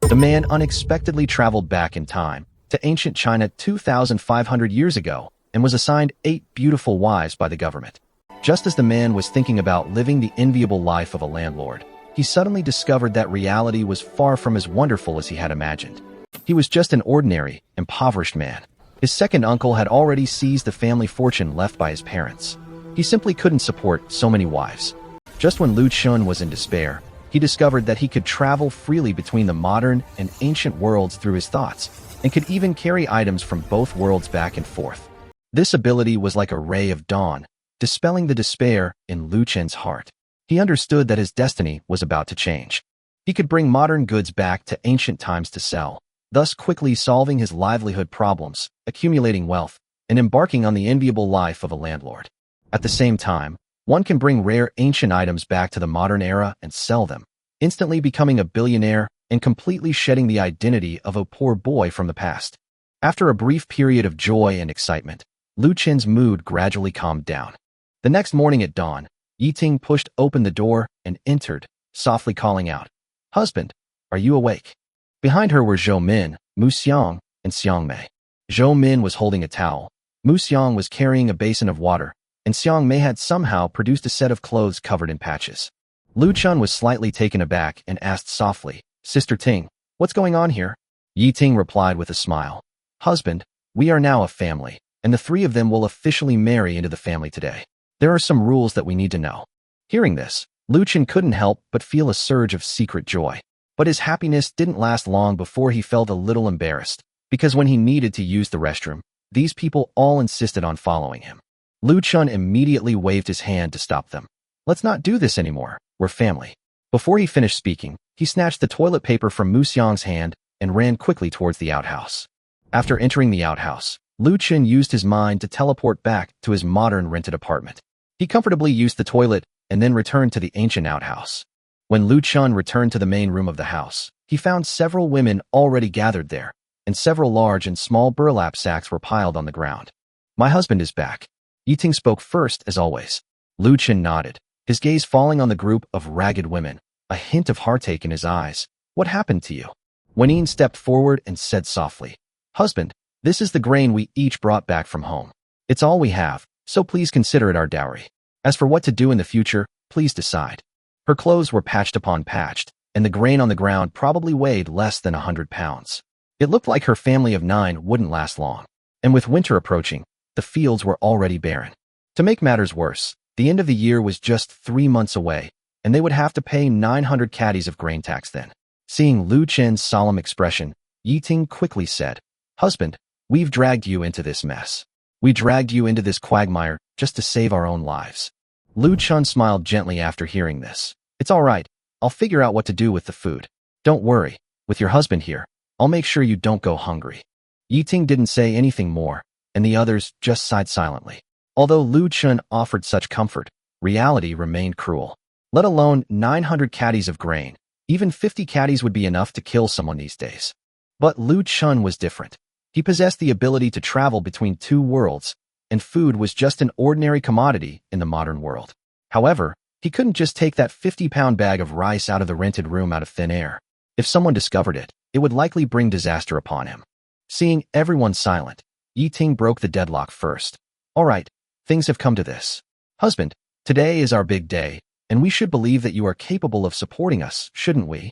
The man unexpectedly traveled back in time to ancient China 2,500 years ago and was assigned 8 beautiful wives by the government. Just as the man was thinking about living the enviable life of a landlord, he suddenly discovered that reality was far from as wonderful as he had imagined. He was just an ordinary, impoverished man. His second uncle had already seized the family fortune left by his parents. He simply couldn't support so many wives. Just when Lu Chen was in despair, he discovered that he could travel freely between the modern and ancient worlds through his thoughts, and could even carry items from both worlds back and forth. This ability was like a ray of dawn, dispelling the despair in Lu Chen's heart. He understood that his destiny was about to change. He could bring modern goods back to ancient times to sell, thus quickly solving his livelihood problems, accumulating wealth, and embarking on the enviable life of a landlord. At the same time, one can bring rare ancient items back to the modern era and sell them, instantly becoming a billionaire and completely shedding the identity of a poor boy from the past. After a brief period of joy and excitement, Lu Chen's mood gradually calmed down. The next morning at dawn, Yiting pushed open the door and entered, softly calling out, "Husband, are you awake?" Behind her were Zhou Min, Mu Xiang, and Xiang Mei. Zhou Min was holding a towel, Mu Xiang was carrying a basin of water, and Xiang Mei had somehow produced a set of clothes covered in patches. Lu Chen was slightly taken aback and asked softly, "Sister Ting, what's going on here?" Yiting replied with a smile, "Husband, we are now a family, and the 3 of them will officially marry into the family today. There are some rules that we need to know." Hearing this, Lu Chen couldn't help but feel a surge of secret joy. But his happiness didn't last long before he felt a little embarrassed, because when he needed to use the restroom, these people all insisted on following him. Lu Chen immediately waved his hand to stop them. "Let's not do this anymore, we're family." Before he finished speaking, he snatched the toilet paper from Mu Xiang's hand and ran quickly towards the outhouse. After entering the outhouse, Lu Chen used his mind to teleport back to his modern rented apartment. He comfortably used the toilet and then returned to the ancient outhouse. When Lu Chen returned to the main room of the house, he found several women already gathered there, and several large and small burlap sacks were piled on the ground. "My husband is back." Yiting spoke first, as always. Lu Chen nodded, his gaze falling on the group of ragged women, a hint of heartache in his eyes. "What happened to you?" Wenin stepped forward and said softly, "Husband, this is the grain we each brought back from home. It's all we have, so please consider it our dowry. As for what to do in the future, please decide." Her clothes were patched upon patched, and the grain on the ground probably weighed less than 100 pounds. It looked like her family of 9 wouldn't last long, and with winter approaching, the fields were already barren. To make matters worse, the end of the year was just 3 months away, and they would have to pay 900 caddies of grain tax then. Seeing Lu Chen's solemn expression, Yiting quickly said, "Husband, we've dragged you into this mess. We dragged you into this quagmire just to save our own lives." Lu Chen smiled gently after hearing this. "It's all right. I'll figure out what to do with the food. Don't worry. With your husband here, I'll make sure you don't go hungry." Yiting didn't say anything more, and the others just sighed silently. Although Lu Chen offered such comfort, reality remained cruel. Let alone 900 caddies of grain. Even 50 caddies would be enough to kill someone these days. But Lu Chen was different. He possessed the ability to travel between 2 worlds, and food was just an ordinary commodity in the modern world. However, he couldn't just take that 50-pound bag of rice out of the rented room out of thin air. If someone discovered it, it would likely bring disaster upon him. Seeing everyone silent, Yiting broke the deadlock first. "All right, things have come to this. Husband, today is our big day, and we should believe that you are capable of supporting us, shouldn't we?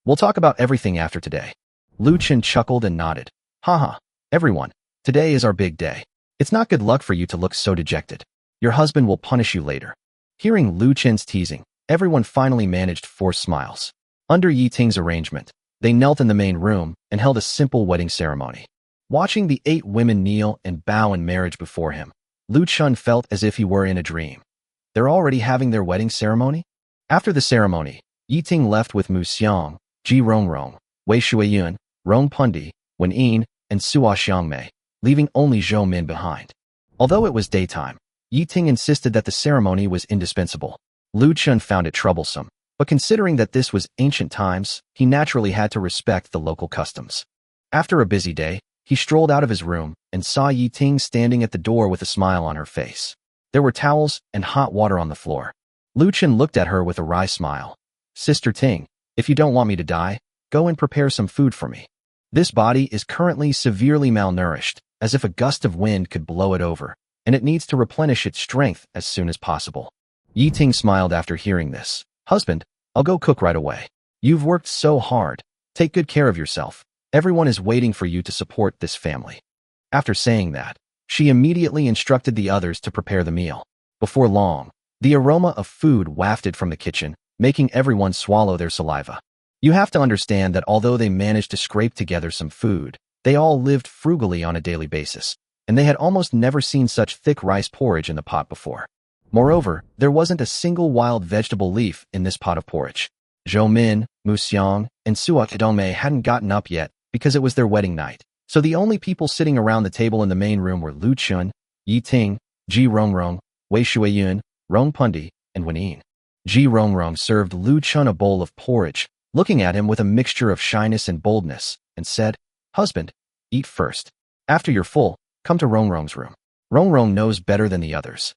We'll talk about everything after today." Lu Chen chuckled and nodded. "Haha, everyone, today is our big day. It's not good luck for you to look so dejected. Your husband will punish you later." Hearing Lu Chen's teasing, everyone finally managed forced smiles. Under Yiting's arrangement, they knelt in the main room and held a simple wedding ceremony. Watching the 8 women kneel and bow in marriage before him, Lu Chen felt as if he were in a dream. They're already having their wedding ceremony? After the ceremony, Yiting left with Mu Xiang, Ji Rongrong, Wei Shuiyun, Rong Pundi, Wen Yin, and Suo Xiangmei, leaving only Zhou Min behind. Although it was daytime, Yiting insisted that the ceremony was indispensable. Lu Chen found it troublesome, but considering that this was ancient times, he naturally had to respect the local customs. After a busy day, he strolled out of his room and saw Yiting standing at the door with a smile on her face. There were towels and hot water on the floor. Lu Chen looked at her with a wry smile. "Sister Ting, if you don't want me to die, go and prepare some food for me. This body is currently severely malnourished, as if a gust of wind could blow it over, and it needs to replenish its strength as soon as possible. Yi Ting smiled after hearing this. Husband, I'll go cook right away. You've worked so hard. Take good care of yourself. Everyone is waiting for you to support this family. After saying that, she immediately instructed the others to prepare the meal. Before long, the aroma of food wafted from the kitchen, making everyone swallow their saliva. You have to understand that although they managed to scrape together some food, they all lived frugally on a daily basis, and they had almost never seen such thick rice porridge in the pot before. Moreover, there wasn't a single wild vegetable leaf in this pot of porridge. Zhou Min, Mu Xiang, and Suo Dongmei hadn't gotten up yet because it was their wedding night, so the only people sitting around the table in the main room were Lu Chen, Yi Ting, Ji Rongrong, Wei Shuiyun, Rong Pundi, and Wen Yin. Ji Rongrong served Lu Chen a bowl of porridge, looking at him with a mixture of shyness and boldness, and said, Husband, eat first. After you're full, come to Rongrong's room. Rongrong knows better than the others.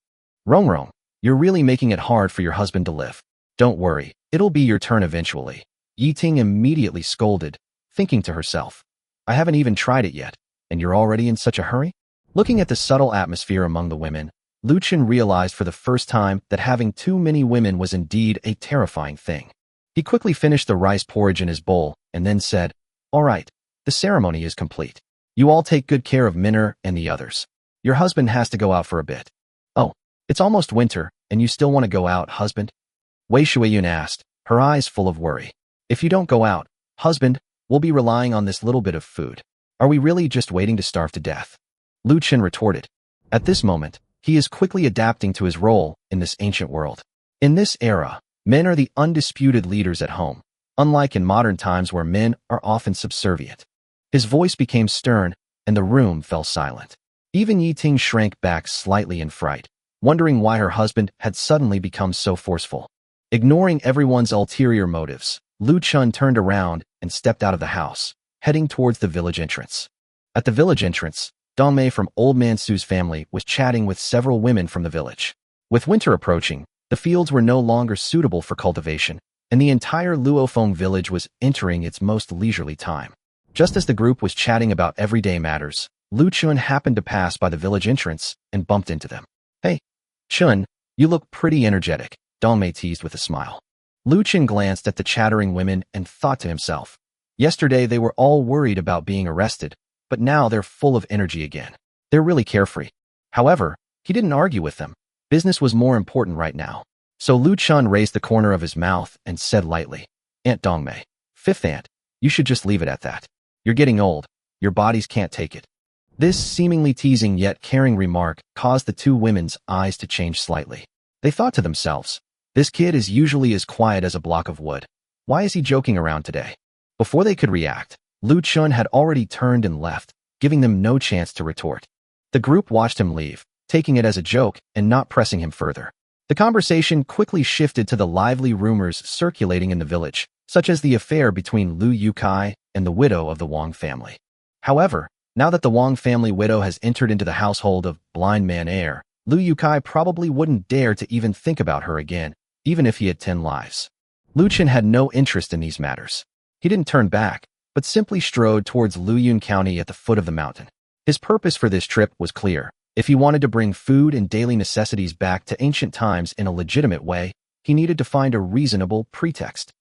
Rongrong, you're really making it hard for your husband to live. Don't worry, it'll be your turn eventually. Yi Ting immediately scolded, thinking to herself, I haven't even tried it yet, and you're already in such a hurry? Looking at the subtle atmosphere among the women, Lu Chen realized for the first time that having too many women was indeed a terrifying thing. He quickly finished the rice porridge in his bowl and then said, All right, the ceremony is complete. You all take good care of Minner and the others. Your husband has to go out for a bit. Oh, it's almost winter, and you still want to go out, husband? Wei Shuiyun asked, her eyes full of worry. If you don't go out, husband, we'll be relying on this little bit of food. Are we really just waiting to starve to death? Lu Chen retorted. At this moment, he is quickly adapting to his role in this ancient world. In this era, men are the undisputed leaders at home, unlike in modern times where men are often subservient. His voice became stern, and the room fell silent. Even Yi Ting shrank back slightly in fright, wondering why her husband had suddenly become so forceful. Ignoring everyone's ulterior motives, Lu Chen turned around and stepped out of the house, heading towards the village entrance. At the village entrance, Dongmei from Old Man Su's family was chatting with several women from the village. With winter approaching, the fields were no longer suitable for cultivation, and the entire Luofeng village was entering its most leisurely time. Just as the group was chatting about everyday matters, Lu Chen happened to pass by the village entrance and bumped into them. Hey, Chen, you look pretty energetic, Dongmei teased with a smile. Lu Chen glanced at the chattering women and thought to himself, yesterday they were all worried about being arrested, but now they're full of energy again. They're really carefree. However, he didn't argue with them. Business was more important right now. So Lu Chen raised the corner of his mouth and said lightly, Aunt Dongmei, fifth aunt, you should just leave it at that. You're getting old. Your bodies can't take it. This seemingly teasing yet caring remark caused the two women's eyes to change slightly. They thought to themselves, this kid is usually as quiet as a block of wood. Why is he joking around today? Before they could react, Lu Chen had already turned and left, giving them no chance to retort. The group watched him leave, taking it as a joke and not pressing him further. The conversation quickly shifted to the lively rumors circulating in the village, such as the affair between Lu Yukai and the widow of the Wang family. However, now that the Wang family widow has entered into the household of blind man heir, Lu Yukai probably wouldn't dare to even think about her again, even if he had 10 lives. Lu Chen had no interest in these matters. He didn't turn back, but simply strode towards Luyun County at the foot of the mountain. His purpose for this trip was clear. If he wanted to bring food and daily necessities back to ancient times in a legitimate way, he needed to find a reasonable pretext.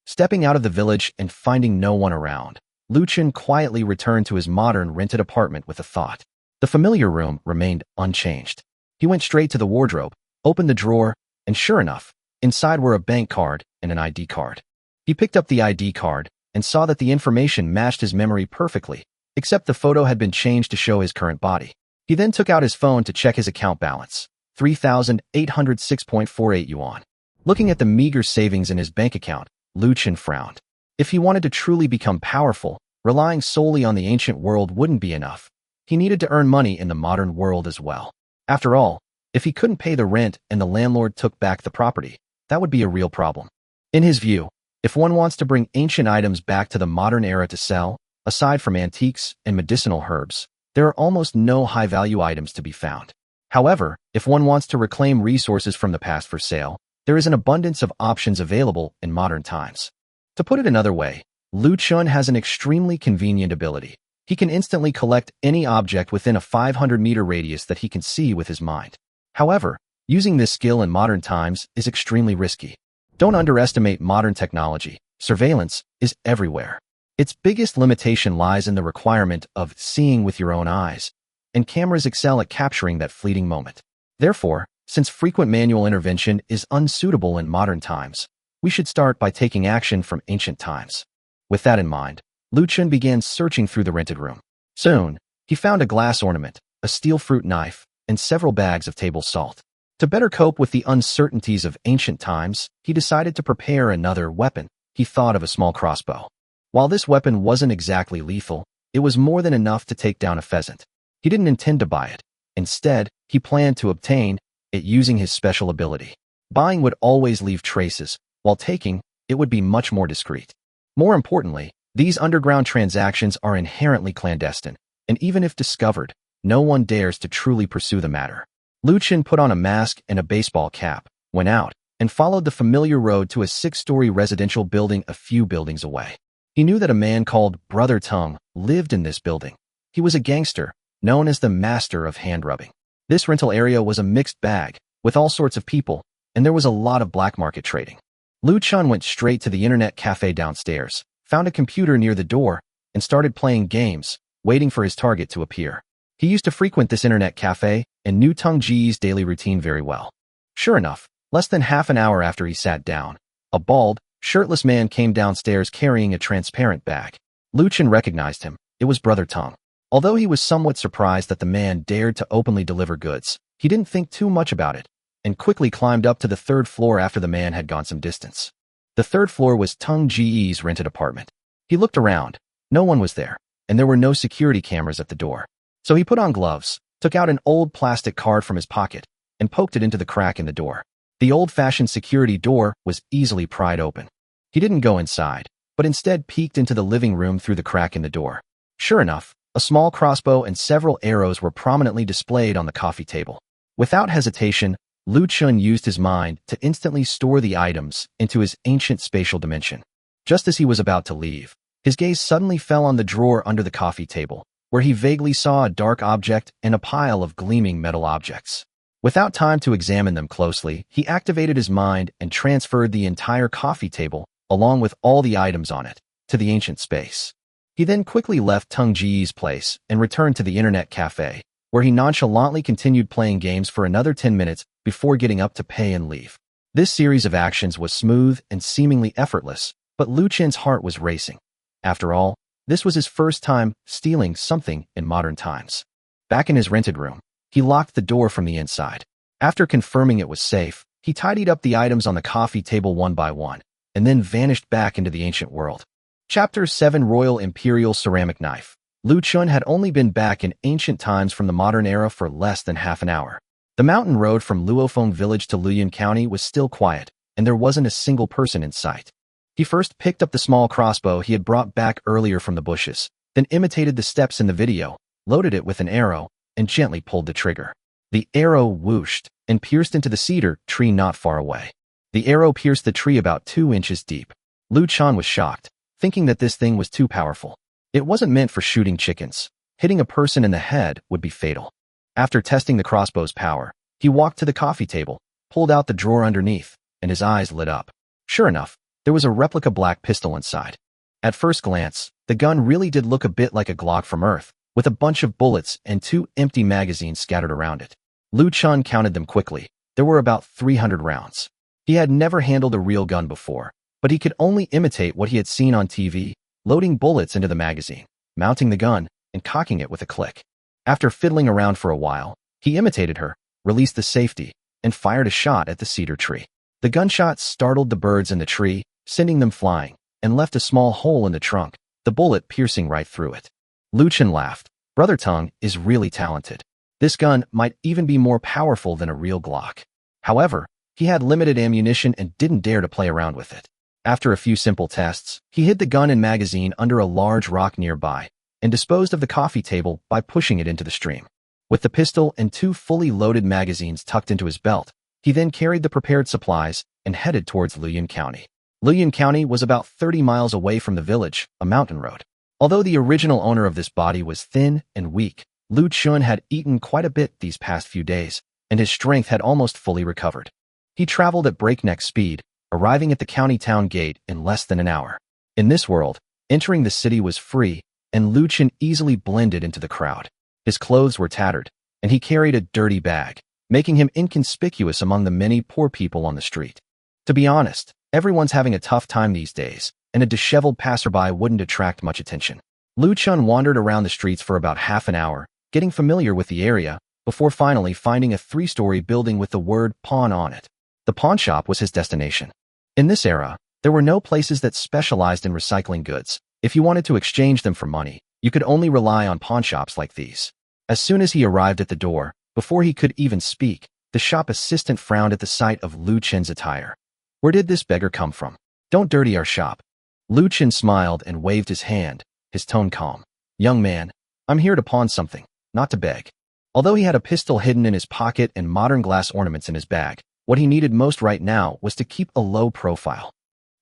Stepping out of the village and finding no one around, Lu Chen quietly returned to his modern rented apartment with a thought. The familiar room remained unchanged. He went straight to the wardrobe, opened the drawer, and sure enough, inside were a bank card and an ID card. He picked up the ID card and saw that the information matched his memory perfectly, except the photo had been changed to show his current body. He then took out his phone to check his account balance, 3,806.48 yuan. Looking at the meager savings in his bank account, Lu Chen frowned. If he wanted to truly become powerful, relying solely on the ancient world wouldn't be enough. He needed to earn money in the modern world as well. After all, if he couldn't pay the rent and the landlord took back the property, that would be a real problem. In his view, if one wants to bring ancient items back to the modern era to sell, aside from antiques and medicinal herbs, there are almost no high-value items to be found. However, if one wants to reclaim resources from the past for sale, there is an abundance of options available in modern times. To put it another way, Lu Chen has an extremely convenient ability. He can instantly collect any object within a 500-meter radius that he can see with his mind. However, using this skill in modern times is extremely risky. Don't underestimate modern technology. Surveillance is everywhere. Its biggest limitation lies in the requirement of seeing with your own eyes, and cameras excel at capturing that fleeting moment. Therefore, since frequent manual intervention is unsuitable in modern times, we should start by taking action from ancient times. With that in mind, Lu Chen began searching through the rented room. Soon, he found a glass ornament, a steel fruit knife, and several bags of table salt. To better cope with the uncertainties of ancient times, he decided to prepare another weapon. He thought of a small crossbow. While this weapon wasn't exactly lethal, it was more than enough to take down a pheasant. He didn't intend to buy it. Instead, he planned to obtain it using his special ability. Buying would always leave traces, while taking, it would be much more discreet. More importantly, these underground transactions are inherently clandestine, and even if discovered, no one dares to truly pursue the matter. Lu Chen put on a mask and a baseball cap, went out, and followed the familiar road to a 6-story residential building a few buildings away. He knew that a man called Brother Tung lived in this building. He was a gangster, known as the master of hand-rubbing. This rental area was a mixed bag, with all sorts of people, and there was a lot of black market trading. Lu Chen went straight to the internet cafe downstairs, found a computer near the door, and started playing games, waiting for his target to appear. He used to frequent this internet cafe and knew Tung Ji's daily routine very well. Sure enough, less than half an hour after he sat down, a bald, shirtless man came downstairs carrying a transparent bag. Lu Chen recognized him. It was Brother Tung. Although he was somewhat surprised that the man dared to openly deliver goods, he didn't think too much about it, and quickly climbed up to the 3rd floor after the man had gone some distance. The 3rd floor was Tung Ji's rented apartment. He looked around. No one was there, and there were no security cameras at the door. So he put on gloves, took out an old plastic card from his pocket, and poked it into the crack in the door. The old-fashioned security door was easily pried open. He didn't go inside, but instead peeked into the living room through the crack in the door. Sure enough, a small crossbow and several arrows were prominently displayed on the coffee table. Without hesitation, Lu Chen used his mind to instantly store the items into his ancient spatial dimension. Just as he was about to leave, his gaze suddenly fell on the drawer under the coffee table, where he vaguely saw a dark object and a pile of gleaming metal objects. Without time to examine them closely, he activated his mind and transferred the entire coffee table, along with all the items on it, to the ancient space. He then quickly left Tung Ji's place and returned to the internet cafe, where he nonchalantly continued playing games for another 10 minutes before getting up to pay and leave. This series of actions was smooth and seemingly effortless, but Lu Chen's heart was racing. After all, this was his first time stealing something in modern times. Back in his rented room, he locked the door from the inside. After confirming it was safe, he tidied up the items on the coffee table one by one, and then vanished back into the ancient world. Chapter 7 Royal Imperial Ceramic Knife. Lu Chen had only been back in ancient times from the modern era for less than half an hour. The mountain road from Luofeng village to Luyan County was still quiet, and there wasn't a single person in sight. He first picked up the small crossbow he had brought back earlier from the bushes, then imitated the steps in the video, loaded it with an arrow, and gently pulled the trigger. The arrow whooshed and pierced into the cedar tree not far away. The arrow pierced the tree about 2 inches deep. Lu Chen was shocked, thinking that this thing was too powerful. It wasn't meant for shooting chickens. Hitting a person in the head would be fatal. After testing the crossbow's power, he walked to the coffee table, pulled out the drawer underneath, and his eyes lit up. Sure enough, there was a replica black pistol inside. At first glance, the gun really did look a bit like a Glock from Earth, with a bunch of bullets and 2 empty magazines scattered around it. Lu Chen counted them quickly. There were about 300 rounds. He had never handled a real gun before, but he could only imitate what he had seen on TV, loading bullets into the magazine, mounting the gun, and cocking it with a click. After fiddling around for a while, he imitated her, released the safety, and fired a shot at the cedar tree. The gunshot startled the birds in the tree, sending them flying, and left a small hole in the trunk, the bullet piercing right through it. Lu Chen laughed. Brother Tung is really talented. This gun might even be more powerful than a real Glock. However, he had limited ammunition and didn't dare to play around with it. After a few simple tests, he hid the gun and magazine under a large rock nearby and disposed of the coffee table by pushing it into the stream. With the pistol and 2 fully loaded magazines tucked into his belt, he then carried the prepared supplies and headed towards Luyan County. Luyan County was about 30 miles away from the village, a mountain road. Although the original owner of this body was thin and weak, Lu Chen had eaten quite a bit these past few days, and his strength had almost fully recovered. He traveled at breakneck speed, arriving at the county town gate in less than an hour. In this world, entering the city was free, and Lu Chen easily blended into the crowd. His clothes were tattered, and he carried a dirty bag, making him inconspicuous among the many poor people on the street. To be honest, everyone's having a tough time these days, and a disheveled passerby wouldn't attract much attention. Lu Chen wandered around the streets for about half an hour, getting familiar with the area, before finally finding a 3-story building with the word pawn on it. The pawn shop was his destination. In this era, there were no places that specialized in recycling goods. If you wanted to exchange them for money, you could only rely on pawn shops like these. As soon as he arrived at the door, before he could even speak, the shop assistant frowned at the sight of Lu Chen's attire. Where did this beggar come from? Don't dirty our shop. Lu Chen smiled and waved his hand, his tone calm. Young man, I'm here to pawn something, not to beg. Although he had a pistol hidden in his pocket and modern glass ornaments in his bag, what he needed most right now was to keep a low profile.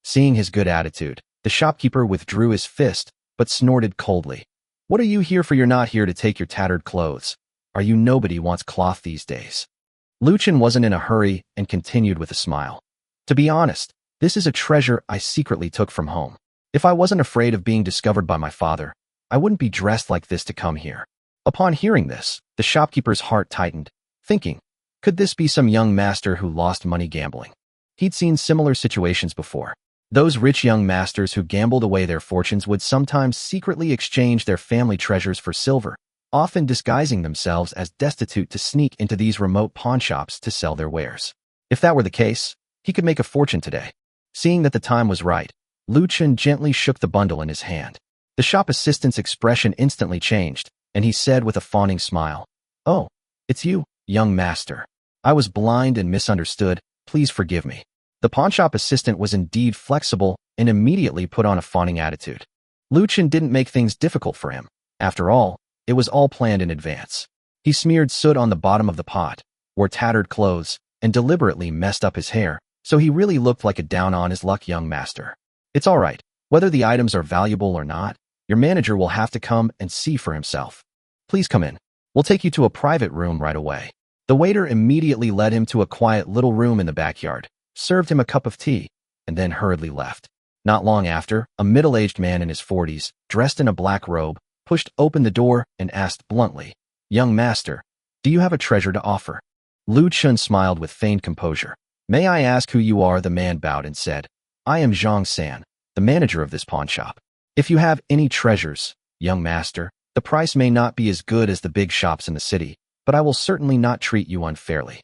Seeing his good attitude, the shopkeeper withdrew his fist, but snorted coldly. What are you here for? You're not here to take your tattered clothes. Are you? Nobody wants cloth these days. Lu Chen wasn't in a hurry and continued with a smile. To be honest, this is a treasure I secretly took from home. If I wasn't afraid of being discovered by my father, I wouldn't be dressed like this to come here. Upon hearing this, the shopkeeper's heart tightened, thinking, could this be some young master who lost money gambling? He'd seen similar situations before. Those rich young masters who gambled away their fortunes would sometimes secretly exchange their family treasures for silver, often disguising themselves as destitute to sneak into these remote pawn shops to sell their wares. If that were the case, he could make a fortune today. Seeing that the time was right, Lu Chen gently shook the bundle in his hand. The shop assistant's expression instantly changed, and he said with a fawning smile, "Oh, it's you, young master. I was blind and misunderstood. Please forgive me." The pawnshop assistant was indeed flexible and immediately put on a fawning attitude. Lu Chen didn't make things difficult for him. After all, it was all planned in advance. He smeared soot on the bottom of the pot, wore tattered clothes, and deliberately messed up his hair, so he really looked like a down-on-his-luck young master. It's all right. Whether the items are valuable or not, your manager will have to come and see for himself. Please come in. We'll take you to a private room right away. The waiter immediately led him to a quiet little room in the backyard, served him a cup of tea, and then hurriedly left. Not long after, a middle-aged man in his 40s, dressed in a black robe, pushed open the door and asked bluntly, "Young master, do you have a treasure to offer?" Lu Chen smiled with feigned composure. "May I ask who you are?" The man bowed and said, "I am Zhang San, the manager of this pawn shop. If you have any treasures, young master, the price may not be as good as the big shops in the city, but I will certainly not treat you unfairly."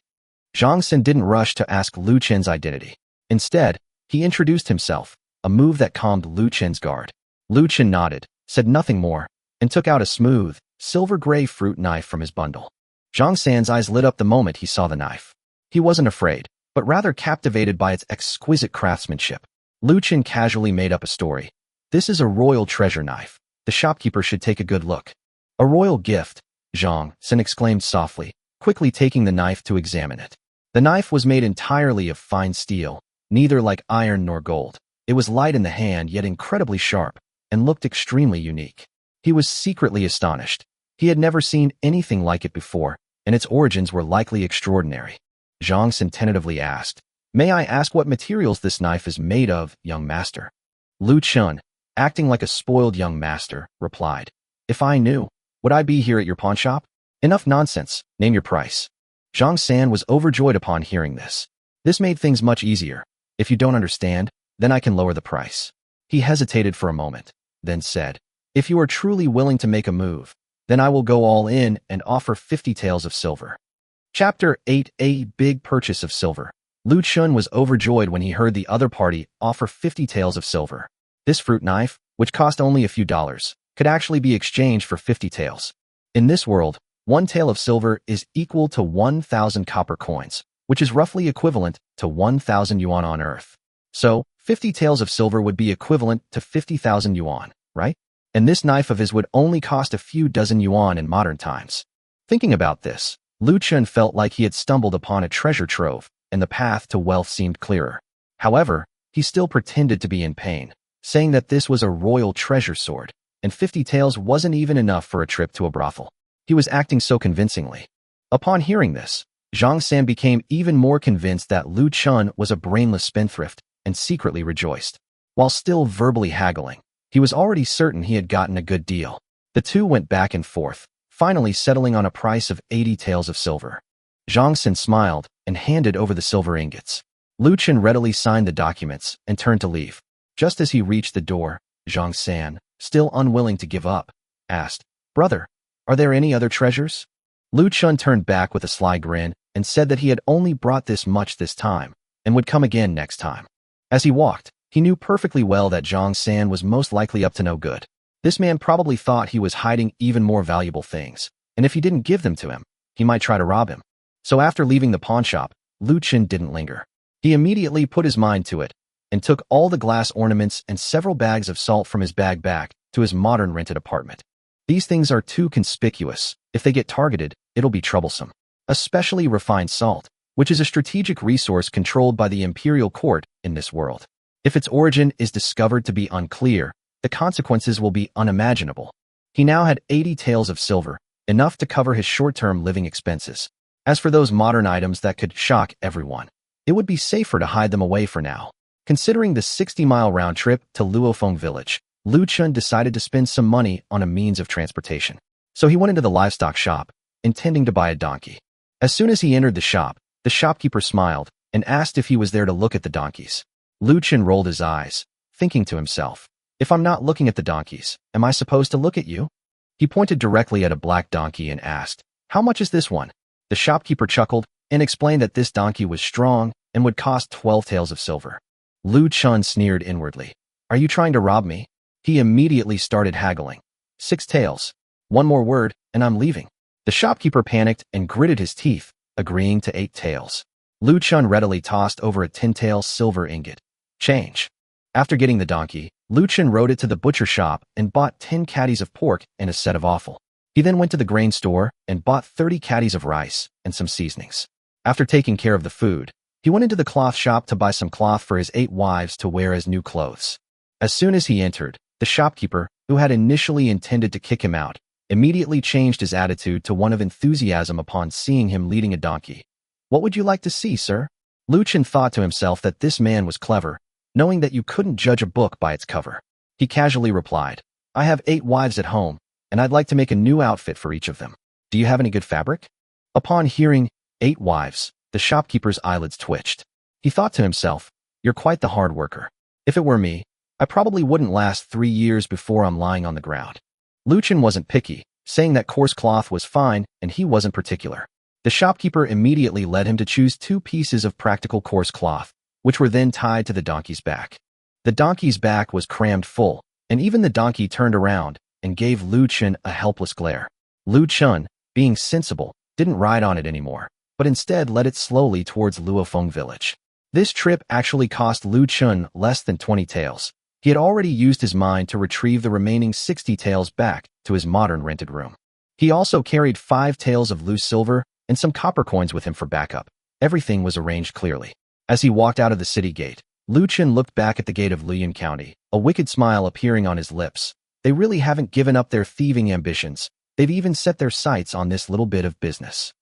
Zhang San didn't rush to ask Lu Chen's identity. Instead, he introduced himself, a move that calmed Lu Chen's guard. Lu Chen nodded, said nothing more, and took out a smooth, silver-gray fruit knife from his bundle. Zhang San's eyes lit up the moment he saw the knife. He wasn't afraid, but rather captivated by its exquisite craftsmanship. Lu Chen casually made up a story. "This is a royal treasure knife. The shopkeeper should take a good look." "A royal gift," Zhang San exclaimed softly, quickly taking the knife to examine it. The knife was made entirely of fine steel, neither like iron nor gold. It was light in the hand yet incredibly sharp, and looked extremely unique. He was secretly astonished. He had never seen anything like it before, and its origins were likely extraordinary. Zhang San tentatively asked, "May I ask what materials this knife is made of, young master?" Lu Chen, acting like a spoiled young master, replied, "If I knew, would I be here at your pawn shop? Enough nonsense, name your price." Zhang San was overjoyed upon hearing this. This made things much easier. "If you don't understand, then I can lower the price." He hesitated for a moment, then said, "If you are truly willing to make a move, then I will go all in and offer 50 taels of silver." Chapter 8: A Big Purchase of Silver. Lu Chen was overjoyed when he heard the other party offer 50 taels of silver. This fruit knife, which cost only a few dollars, could actually be exchanged for 50 taels. In this world, 1 tael of silver is equal to 1,000 copper coins, which is roughly equivalent to 1,000 yuan on Earth. So, 50 taels of silver would be equivalent to 50,000 yuan, right? And this knife of his would only cost a few dozen yuan in modern times. Thinking about this, Lu Chen felt like he had stumbled upon a treasure trove, and the path to wealth seemed clearer. However, he still pretended to be in pain, saying that this was a royal treasure sword, and 50 taels wasn't even enough for a trip to a brothel. He was acting so convincingly. Upon hearing this, Zhang San became even more convinced that Lu Chen was a brainless spendthrift and secretly rejoiced. While still verbally haggling, he was already certain he had gotten a good deal. The two went back and forth, finally settling on a price of 80 taels of silver. Zhang San smiled and handed over the silver ingots. Lu Chen readily signed the documents and turned to leave. Just as he reached the door, Zhang San, still unwilling to give up, asked, "Brother, are there any other treasures?" Lu Chen turned back with a sly grin and said that he had only brought this much this time and would come again next time. As he walked, he knew perfectly well that Zhang San was most likely up to no good. This man probably thought he was hiding even more valuable things, and if he didn't give them to him, he might try to rob him. So after leaving the pawn shop, Lu Chen didn't linger. He immediately put his mind to it and took all the glass ornaments and several bags of salt from his bag back to his modern rented apartment. These things are too conspicuous. If they get targeted, it'll be troublesome. Especially refined salt, which is a strategic resource controlled by the imperial court in this world. If its origin is discovered to be unclear, the consequences will be unimaginable. He now had 80 taels of silver, enough to cover his short-term living expenses. As for those modern items that could shock everyone, it would be safer to hide them away for now. Considering the 60-mile round trip to Luofeng village, Lu Chen decided to spend some money on a means of transportation. So he went into the livestock shop, intending to buy a donkey. As soon as he entered the shop, the shopkeeper smiled and asked if he was there to look at the donkeys. Lu Chen rolled his eyes, thinking to himself, "If I'm not looking at the donkeys, am I supposed to look at you?" He pointed directly at a black donkey and asked, "How much is this one?" The shopkeeper chuckled and explained that this donkey was strong and would cost 12 taels of silver. Lu Chen sneered inwardly. "Are you trying to rob me?" He immediately started haggling. 6 taels. One more word, and I'm leaving. The shopkeeper panicked and gritted his teeth, agreeing to 8 taels. Lu Chen readily tossed over a 10-tael silver ingot. Change. After getting the donkey, Lu Chen rode it to the butcher shop and bought 10 caddies of pork and a set of offal. He then went to the grain store and bought 30 caddies of rice and some seasonings. After taking care of the food, he went into the cloth shop to buy some cloth for his 8 wives to wear as new clothes. As soon as he entered, the shopkeeper, who had initially intended to kick him out, immediately changed his attitude to one of enthusiasm upon seeing him leading a donkey. "What would you like to see, sir?" Lu Chen thought to himself that this man was clever, knowing that you couldn't judge a book by its cover. He casually replied, "I have 8 wives at home, and I'd like to make a new outfit for each of them. Do you have any good fabric?" Upon hearing 8 wives, the shopkeeper's eyelids twitched. He thought to himself, "You're quite the hard worker. If it were me, I probably wouldn't last 3 years before I'm lying on the ground." Lu Chen wasn't picky, saying that coarse cloth was fine and he wasn't particular. The shopkeeper immediately led him to choose 2 pieces of practical coarse cloth, which were then tied to the donkey's back. The donkey's back was crammed full, and even the donkey turned around and gave Lu Chen a helpless glare. Lu Chen, being sensible, didn't ride on it anymore, but instead led it slowly towards Luofeng village. This trip actually cost Lu Chen less than 20 taels. He had already used his mind to retrieve the remaining 60 taels back to his modern rented room. He also carried 5 taels of loose silver and some copper coins with him for backup. Everything was arranged clearly. As he walked out of the city gate, Lu Chen looked back at the gate of Lian County, a wicked smile appearing on his lips. They really haven't given up their thieving ambitions. They've even set their sights on this little bit of business.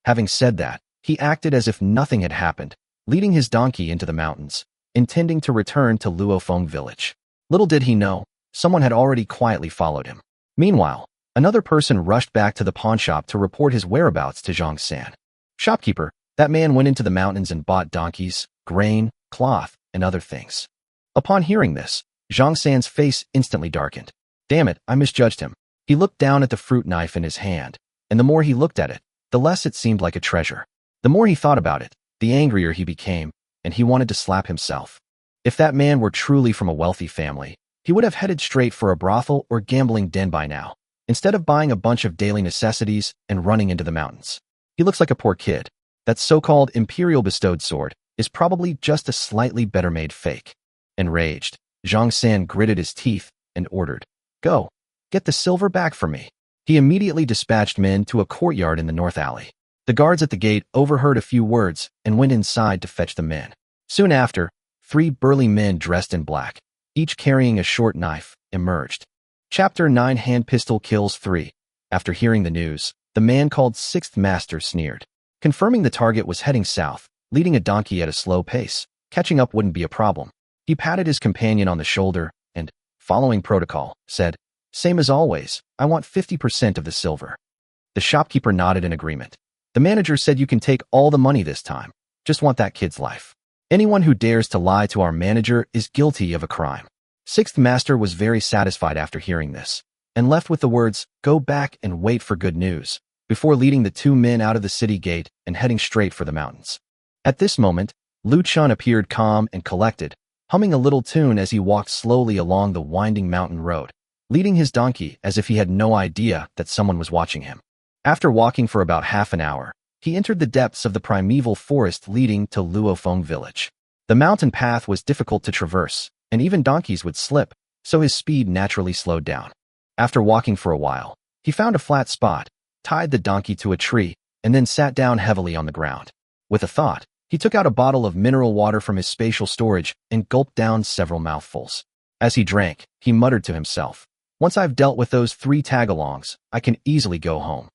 Having said that, he acted as if nothing had happened, leading his donkey into the mountains, intending to return to Luofeng village. Little did he know, someone had already quietly followed him. Meanwhile, another person rushed back to the pawn shop to report his whereabouts to Zhang San. "Shopkeeper, that man went into the mountains and bought donkeys, grain, cloth, and other things." Upon hearing this, Zhang San's face instantly darkened. Damn it, I misjudged him. He looked down at the fruit knife in his hand, and the more he looked at it, the less it seemed like a treasure. The more he thought about it, the angrier he became, and he wanted to slap himself. If that man were truly from a wealthy family, he would have headed straight for a brothel or gambling den by now, instead of buying a bunch of daily necessities and running into the mountains. He looks like a poor kid. That so-called imperial bestowed sword is probably just a slightly better-made fake. Enraged, Zhang San gritted his teeth and ordered, "Go, get the silver back for me." He immediately dispatched men to a courtyard in the north alley. The guards at the gate overheard a few words and went inside to fetch the men. Soon after, 3 burly men dressed in black, each carrying a short knife, emerged. Chapter 9 Hand Pistol Kills 3. After hearing the news, the man called Sixth Master sneered. Confirming the target was heading south, leading a donkey at a slow pace. Catching up wouldn't be a problem. He patted his companion on the shoulder and, following protocol, said, "Same as always, I want 50% of the silver." The shopkeeper nodded in agreement. "The manager said you can take all the money this time. Just want that kid's life. Anyone who dares to lie to our manager is guilty of a crime." Sixth Master was very satisfied after hearing this, and left with the words, "Go back and wait for good news," before leading the 2 men out of the city gate and heading straight for the mountains. At this moment, Lu Chen appeared calm and collected, humming a little tune as he walked slowly along the winding mountain road, leading his donkey as if he had no idea that someone was watching him. After walking for about half an hour, he entered the depths of the primeval forest leading to Luofeng village. The mountain path was difficult to traverse, and even donkeys would slip, so his speed naturally slowed down. After walking for a while, he found a flat spot, tied the donkey to a tree, and then sat down heavily on the ground. With a thought, he took out a bottle of mineral water from his spatial storage and gulped down several mouthfuls. As he drank, he muttered to himself, "Once I've dealt with those 3 tagalongs, I can easily go home."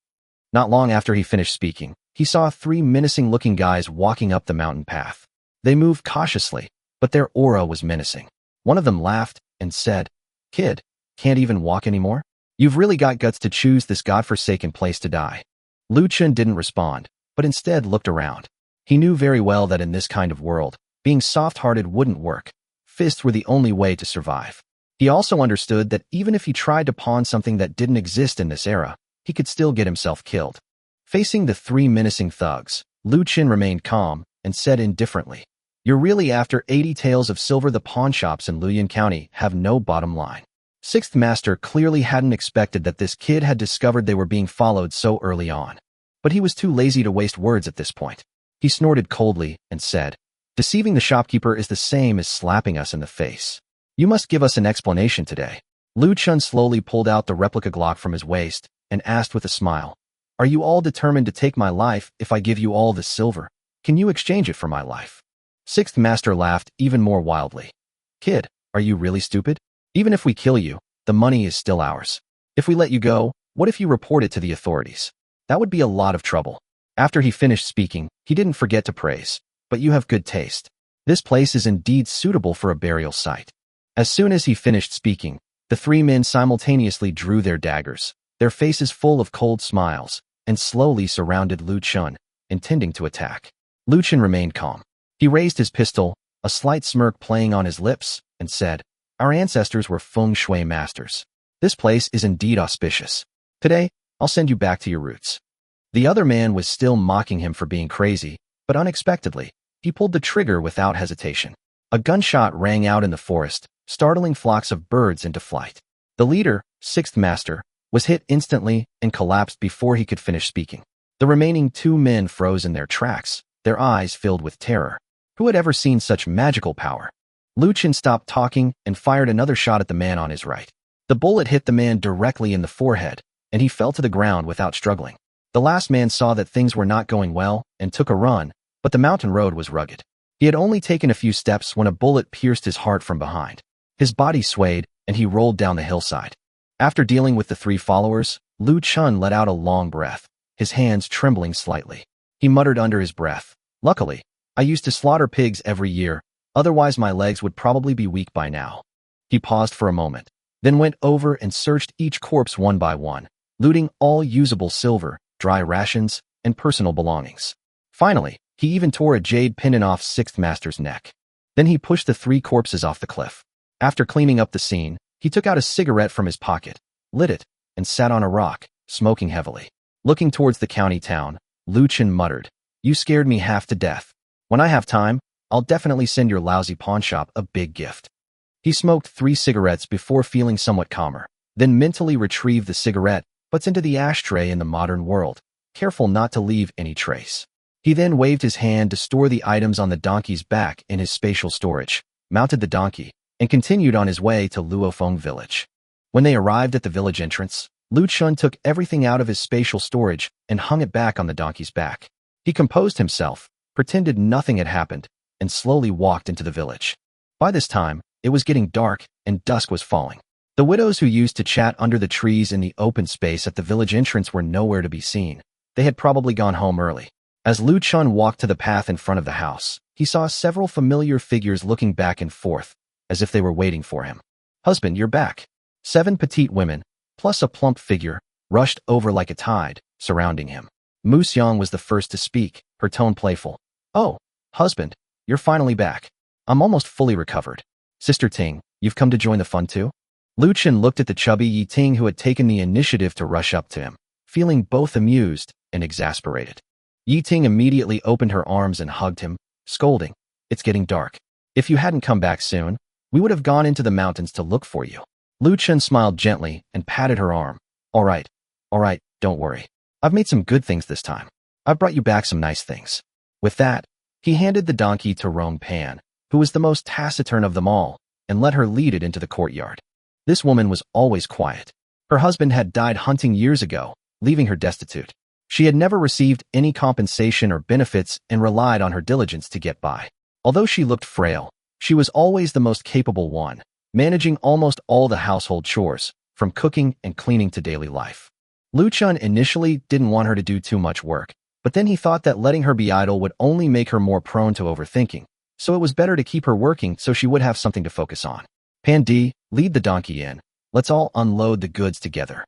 Not long after he finished speaking, he saw 3 menacing-looking guys walking up the mountain path. They moved cautiously, but their aura was menacing. One of them laughed and said, "Kid, can't even walk anymore? You've really got guts to choose this godforsaken place to die." Lu Chen didn't respond, but instead looked around. He knew very well that in this kind of world, being soft-hearted wouldn't work. Fists were the only way to survive. He also understood that even if he tried to pawn something that didn't exist in this era, he could still get himself killed. Facing the 3 menacing thugs, Lu Chen remained calm and said indifferently, "You're really after 80 taels of silver. The pawn shops in Luoyang County have no bottom line." Sixth Master clearly hadn't expected that this kid had discovered they were being followed so early on. But he was too lazy to waste words at this point. He snorted coldly and said, "Deceiving the shopkeeper is the same as slapping us in the face. You must give us an explanation today." Lu Chen slowly pulled out the replica Glock from his waist and asked with a smile, "Are you all determined to take my life if I give you all the silver? Can you exchange it for my life?" Sixth Master laughed even more wildly. "Kid, are you really stupid? Even if we kill you, the money is still ours. If we let you go, what if you report it to the authorities? That would be a lot of trouble." After he finished speaking, he didn't forget to praise, "But you have good taste. This place is indeed suitable for a burial site." As soon as he finished speaking, the 3 men simultaneously drew their daggers, their faces full of cold smiles, and slowly surrounded Lu Chen, intending to attack. Lu Chen remained calm. He raised his pistol, a slight smirk playing on his lips, and said, "Our ancestors were feng shui masters. This place is indeed auspicious. Today, I'll send you back to your roots." The other man was still mocking him for being crazy, but unexpectedly, he pulled the trigger without hesitation. A gunshot rang out in the forest, startling flocks of birds into flight. The leader, Sixth Master, was hit instantly and collapsed before he could finish speaking. The remaining 2 men froze in their tracks, their eyes filled with terror. Who had ever seen such magical power? Lu Chen stopped talking and fired another shot at the man on his right. The bullet hit the man directly in the forehead, and he fell to the ground without struggling. The last man saw that things were not going well and took a run, but the mountain road was rugged. He had only taken a few steps when a bullet pierced his heart from behind. His body swayed, and he rolled down the hillside. After dealing with the 3 followers, Lu Chen let out a long breath, his hands trembling slightly. He muttered under his breath, "Luckily, I used to slaughter pigs every year, otherwise my legs would probably be weak by now." He paused for a moment, then went over and searched each corpse one by one, looting all usable silver, dry rations, and personal belongings. Finally, he even tore a jade pendant off Sixth Master's neck. Then he pushed the 3 corpses off the cliff. After cleaning up the scene, he took out a cigarette from his pocket, lit it, and sat on a rock, smoking heavily. Looking towards the county town, Lu Chen muttered, "You scared me half to death. When I have time, I'll definitely send your lousy pawnshop a big gift." He smoked 3 cigarettes before feeling somewhat calmer, then mentally retrieved the cigarette, puts into the ashtray in the modern world, careful not to leave any trace. He then waved his hand to store the items on the donkey's back in his spatial storage, mounted the donkey, and continued on his way to Luofeng village. When they arrived at the village entrance, Lu Chen took everything out of his spatial storage and hung it back on the donkey's back. He composed himself, pretended nothing had happened, and slowly walked into the village. By this time, it was getting dark and dusk was falling. The widows who used to chat under the trees in the open space at the village entrance were nowhere to be seen. They had probably gone home early. As Lu Chen walked to the path in front of the house, he saw several familiar figures looking back and forth, as if they were waiting for him. "Husband, you're back." 7 petite women, plus a plump figure, rushed over like a tide, surrounding him. Mu Xiang was the first to speak, her tone playful. "Oh, husband, you're finally back. I'm almost fully recovered. Sister Ting, you've come to join the fun too?" Lu Chen looked at the chubby Yi Ting who had taken the initiative to rush up to him, feeling both amused and exasperated. Yi Ting immediately opened her arms and hugged him, scolding, "It's getting dark. If you hadn't come back soon, we would have gone into the mountains to look for you." Lu Chen smiled gently and patted her arm. All right, don't worry. I've made some good things this time. I've brought you back some nice things." With that, he handed the donkey to Rong Pan, who was the most taciturn of them all, and let her lead it into the courtyard. This woman was always quiet. Her husband had died hunting years ago, leaving her destitute. She had never received any compensation or benefits and relied on her diligence to get by. Although she looked frail, she was always the most capable one, managing almost all the household chores, from cooking and cleaning to daily life. Lu Chen initially didn't want her to do too much work, but then he thought that letting her be idle would only make her more prone to overthinking, so it was better to keep her working so she would have something to focus on. "Pan Di, lead the donkey in. Let's all unload the goods together."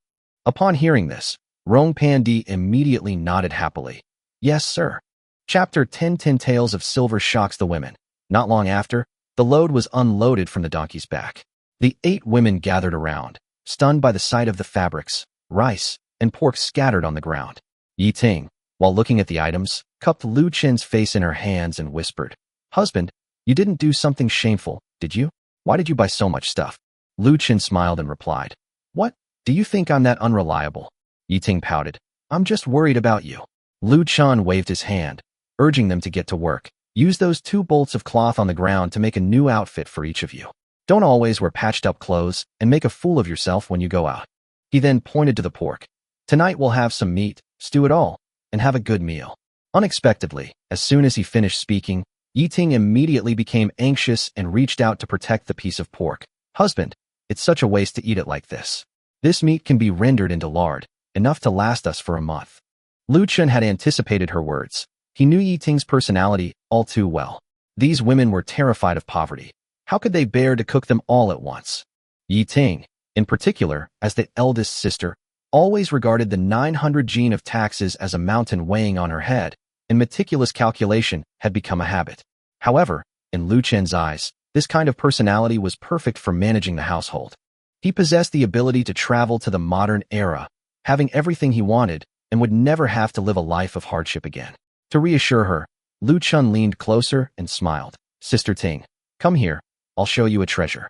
Upon hearing this, Rong Pan Di immediately nodded happily. "Yes, sir." Chapter 10 Tales of Silver shocks the women. Not long after, the load was unloaded from the donkey's back. The 8 women gathered around, stunned by the sight of the fabrics, rice, and pork scattered on the ground. Yi Ting, while looking at the items, cupped Lu Chen's face in her hands and whispered, "Husband, you didn't do something shameful, did you? Why did you buy so much stuff?" Lu Chen smiled and replied, "What? Do you think I'm that unreliable?" Yi Ting pouted, "I'm just worried about you." Lu Chen waved his hand, urging them to get to work. "Use those 2 bolts of cloth on the ground to make a new outfit for each of you. Don't always wear patched-up clothes and make a fool of yourself when you go out." He then pointed to the pork. "Tonight we'll have some meat, stew it all, and have a good meal." Unexpectedly, as soon as he finished speaking, Yi Ting immediately became anxious and reached out to protect the piece of pork. "Husband, it's such a waste to eat it like this. This meat can be rendered into lard, enough to last us for a month." Lu Chen had anticipated her words. He knew Yi Ting's personality all too well. These women were terrified of poverty. How could they bear to cook them all at once? Yi Ting, in particular, as the eldest sister, always regarded the 900 gene of taxes as a mountain weighing on her head, and meticulous calculation had become a habit. However, in Lu Chen's eyes, this kind of personality was perfect for managing the household. He possessed the ability to travel to the modern era, having everything he wanted, and would never have to live a life of hardship again. To reassure her, Lu Chen leaned closer and smiled. "Sister Ting, come here, I'll show you a treasure."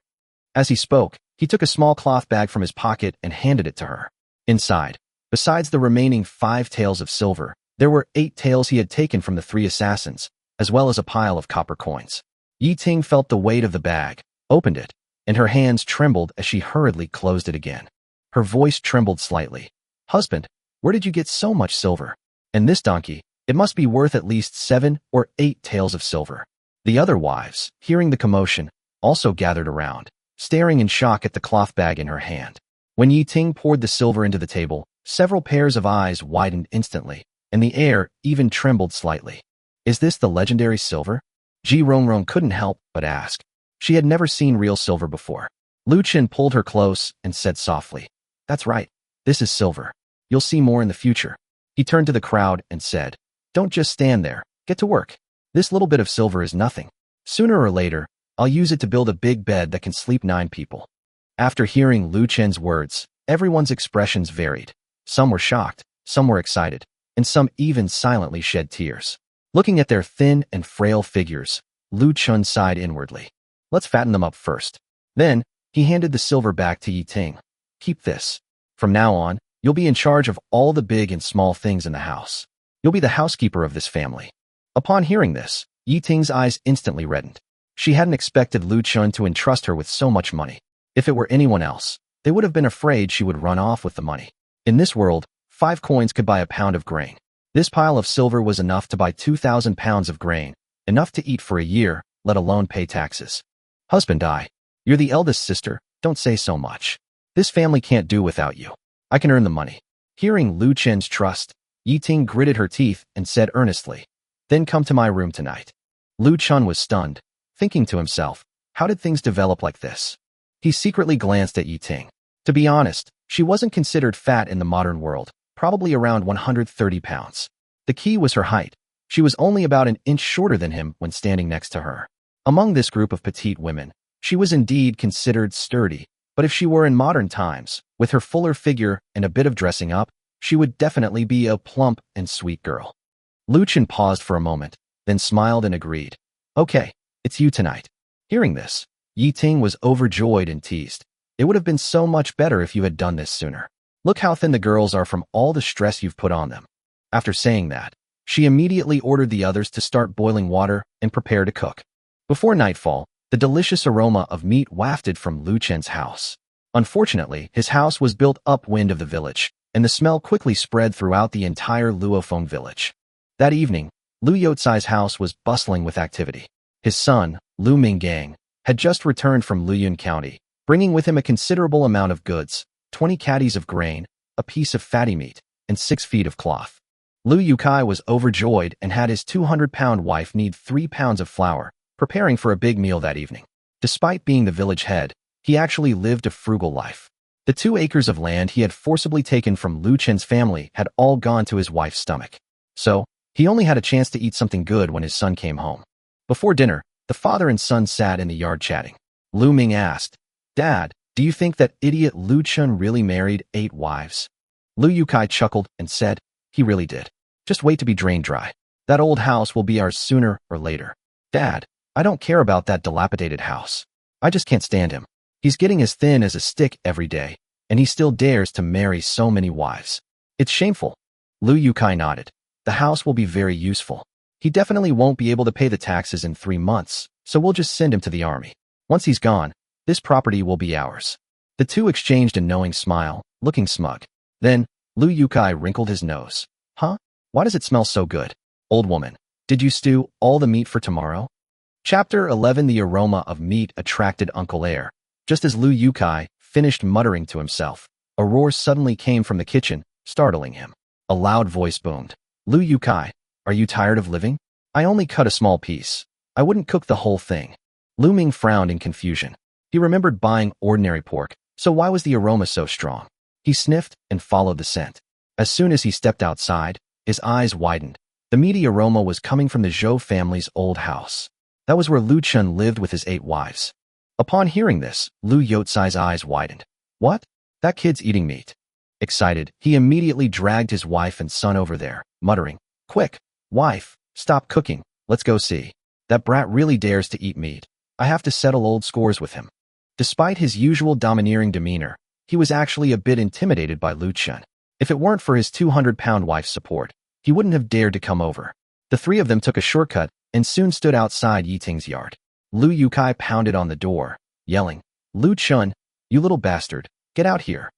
As he spoke, he took a small cloth bag from his pocket and handed it to her. Inside, besides the remaining 5 taels of silver, there were 8 taels he had taken from the 3 assassins, as well as a pile of copper coins. Yi Ting felt the weight of the bag, opened it, and her hands trembled as she hurriedly closed it again. Her voice trembled slightly. "Husband, where did you get so much silver? And this donkey, it must be worth at least 7 or 8 taels of silver." The other wives, hearing the commotion, also gathered around, staring in shock at the cloth bag in her hand. When Yi Ting poured the silver into the table, several pairs of eyes widened instantly, and the air even trembled slightly. "Is this the legendary silver?" Ji Rongrong couldn't help but ask. She had never seen real silver before. Lu Chen pulled her close and said softly, "That's right, this is silver. You'll see more in the future." He turned to the crowd and said, "Don't just stand there, get to work. This little bit of silver is nothing. Sooner or later, I'll use it to build a big bed that can sleep 9 people." After hearing Lu Chen's words, everyone's expressions varied. Some were shocked, some were excited, and some even silently shed tears. Looking at their thin and frail figures, Lu Chen sighed inwardly. "Let's fatten them up first." Then, he handed the silver back to Yi Ting. "Keep this. From now on, you'll be in charge of all the big and small things in the house. You'll be the housekeeper of this family." Upon hearing this, Yi Ting's eyes instantly reddened. She hadn't expected Lu Chen to entrust her with so much money. If it were anyone else, they would have been afraid she would run off with the money. In this world, 5 coins could buy a pound of grain. This pile of silver was enough to buy 2,000 pounds of grain, enough to eat for a year, let alone pay taxes. Husband, you're the eldest sister, don't say so much. This family can't do without you. I can earn the money. Hearing Lu Chen's trust, Yiting gritted her teeth and said earnestly, then come to my room tonight. Lu Chen was stunned, thinking to himself, how did things develop like this? He secretly glanced at Yiting. To be honest, she wasn't considered fat in the modern world, probably around 130 pounds. The key was her height. She was only about an inch shorter than him when standing next to her. Among this group of petite women, she was indeed considered sturdy, but if she were in modern times, with her fuller figure and a bit of dressing up, she would definitely be a plump and sweet girl. Lu Chen paused for a moment, then smiled and agreed. Okay, it's you tonight. Hearing this, Yiting was overjoyed and teased. It would have been so much better if you had done this sooner. Look how thin the girls are from all the stress you've put on them. After saying that, she immediately ordered the others to start boiling water and prepare to cook. Before nightfall, the delicious aroma of meat wafted from Lu Chen's house. Unfortunately, his house was built upwind of the village, and the smell quickly spread throughout the entire Luophone village. That evening, Lu Yotsai's house was bustling with activity. His son, Lu Minggang, had just returned from Luyun County, bringing with him a considerable amount of goods, 20 caddies of grain, a piece of fatty meat, and 6 feet of cloth. Lu Yukai was overjoyed and had his 200-pound wife knead 3 pounds of flour, preparing for a big meal that evening. Despite being the village head, he actually lived a frugal life. The 2 acres of land he had forcibly taken from Lu Chen's family had all gone to his wife's stomach. So, he only had a chance to eat something good when his son came home. Before dinner, the father and son sat in the yard chatting. Lu Ming asked, Dad, do you think that idiot Lu Chen really married 8 wives? Lu Yukai chuckled and said, he really did. Just wait to be drained dry. That old house will be ours sooner or later. Dad, I don't care about that dilapidated house. I just can't stand him. He's getting as thin as a stick every day, and he still dares to marry so many wives. It's shameful. Lu Yukai nodded. The house will be very useful. He definitely won't be able to pay the taxes in 3 months, so we'll just send him to the army. Once he's gone, this property will be ours. The two exchanged a knowing smile, looking smug. Then, Lu Yukai wrinkled his nose. Huh? Why does it smell so good? Old woman, did you stew all the meat for tomorrow? Chapter 11. The aroma of meat attracted Uncle Air. Just as Lu Yukai finished muttering to himself, a roar suddenly came from the kitchen, startling him. A loud voice boomed. Lu Yukai, are you tired of living? I only cut a small piece. I wouldn't cook the whole thing. Lu Ming frowned in confusion. He remembered buying ordinary pork, so why was the aroma so strong? He sniffed and followed the scent. As soon as he stepped outside, his eyes widened. The meaty aroma was coming from the Zhou family's old house. That was where Lu Chen lived with his 8 wives. Upon hearing this, Lu Yotsai's eyes widened. What? That kid's eating meat. Excited, he immediately dragged his wife and son over there, muttering, Quick, wife, stop cooking, let's go see. That brat really dares to eat meat. I have to settle old scores with him. Despite his usual domineering demeanor, he was actually a bit intimidated by Lu Chen. If it weren't for his 200-pound wife's support, he wouldn't have dared to come over. The 3 of them took a shortcut and soon stood outside Yiting's yard. Lu Yukai pounded on the door, yelling, Lu Chen, you little bastard, get out here.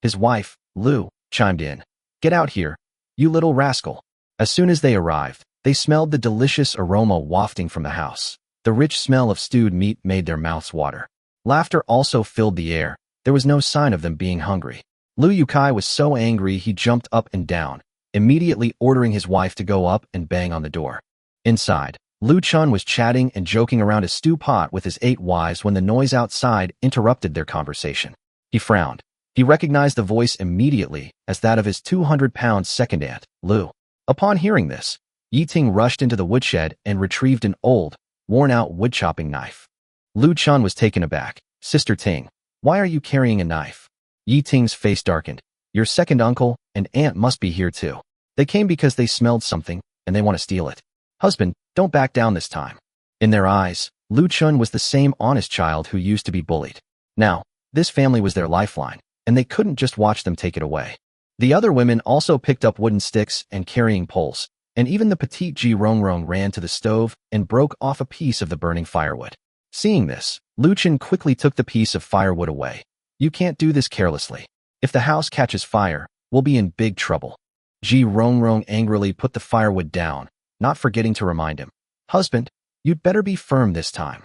His wife, Lu, chimed in, Get out here, you little rascal. As soon as they arrived, they smelled the delicious aroma wafting from the house. The rich smell of stewed meat made their mouths water. Laughter also filled the air. There was no sign of them being hungry. Lu Yukai was so angry he jumped up and down, immediately ordering his wife to go up and bang on the door. Inside, Lu Chen was chatting and joking around a stew pot with his 8 wives when the noise outside interrupted their conversation. He frowned. He recognized the voice immediately as that of his 200-pound second aunt, Lu. Upon hearing this, Yiting rushed into the woodshed and retrieved an old, worn-out wood-chopping knife. Lu Chen was taken aback. Sister Ting, why are you carrying a knife? Yiting's face darkened. Your second uncle and aunt must be here too. They came because they smelled something, and they want to steal it. Husband, don't back down this time. In their eyes, Lu Chen was the same honest child who used to be bullied. Now, this family was their lifeline, and they couldn't just watch them take it away. The other women also picked up wooden sticks and carrying poles, and even the petite Ji Rongrong ran to the stove and broke off a piece of the burning firewood. Seeing this, Lu Chen quickly took the piece of firewood away. You can't do this carelessly. If the house catches fire, we'll be in big trouble. Ji Rongrong angrily put the firewood down, not forgetting to remind him, Husband, you'd better be firm this time.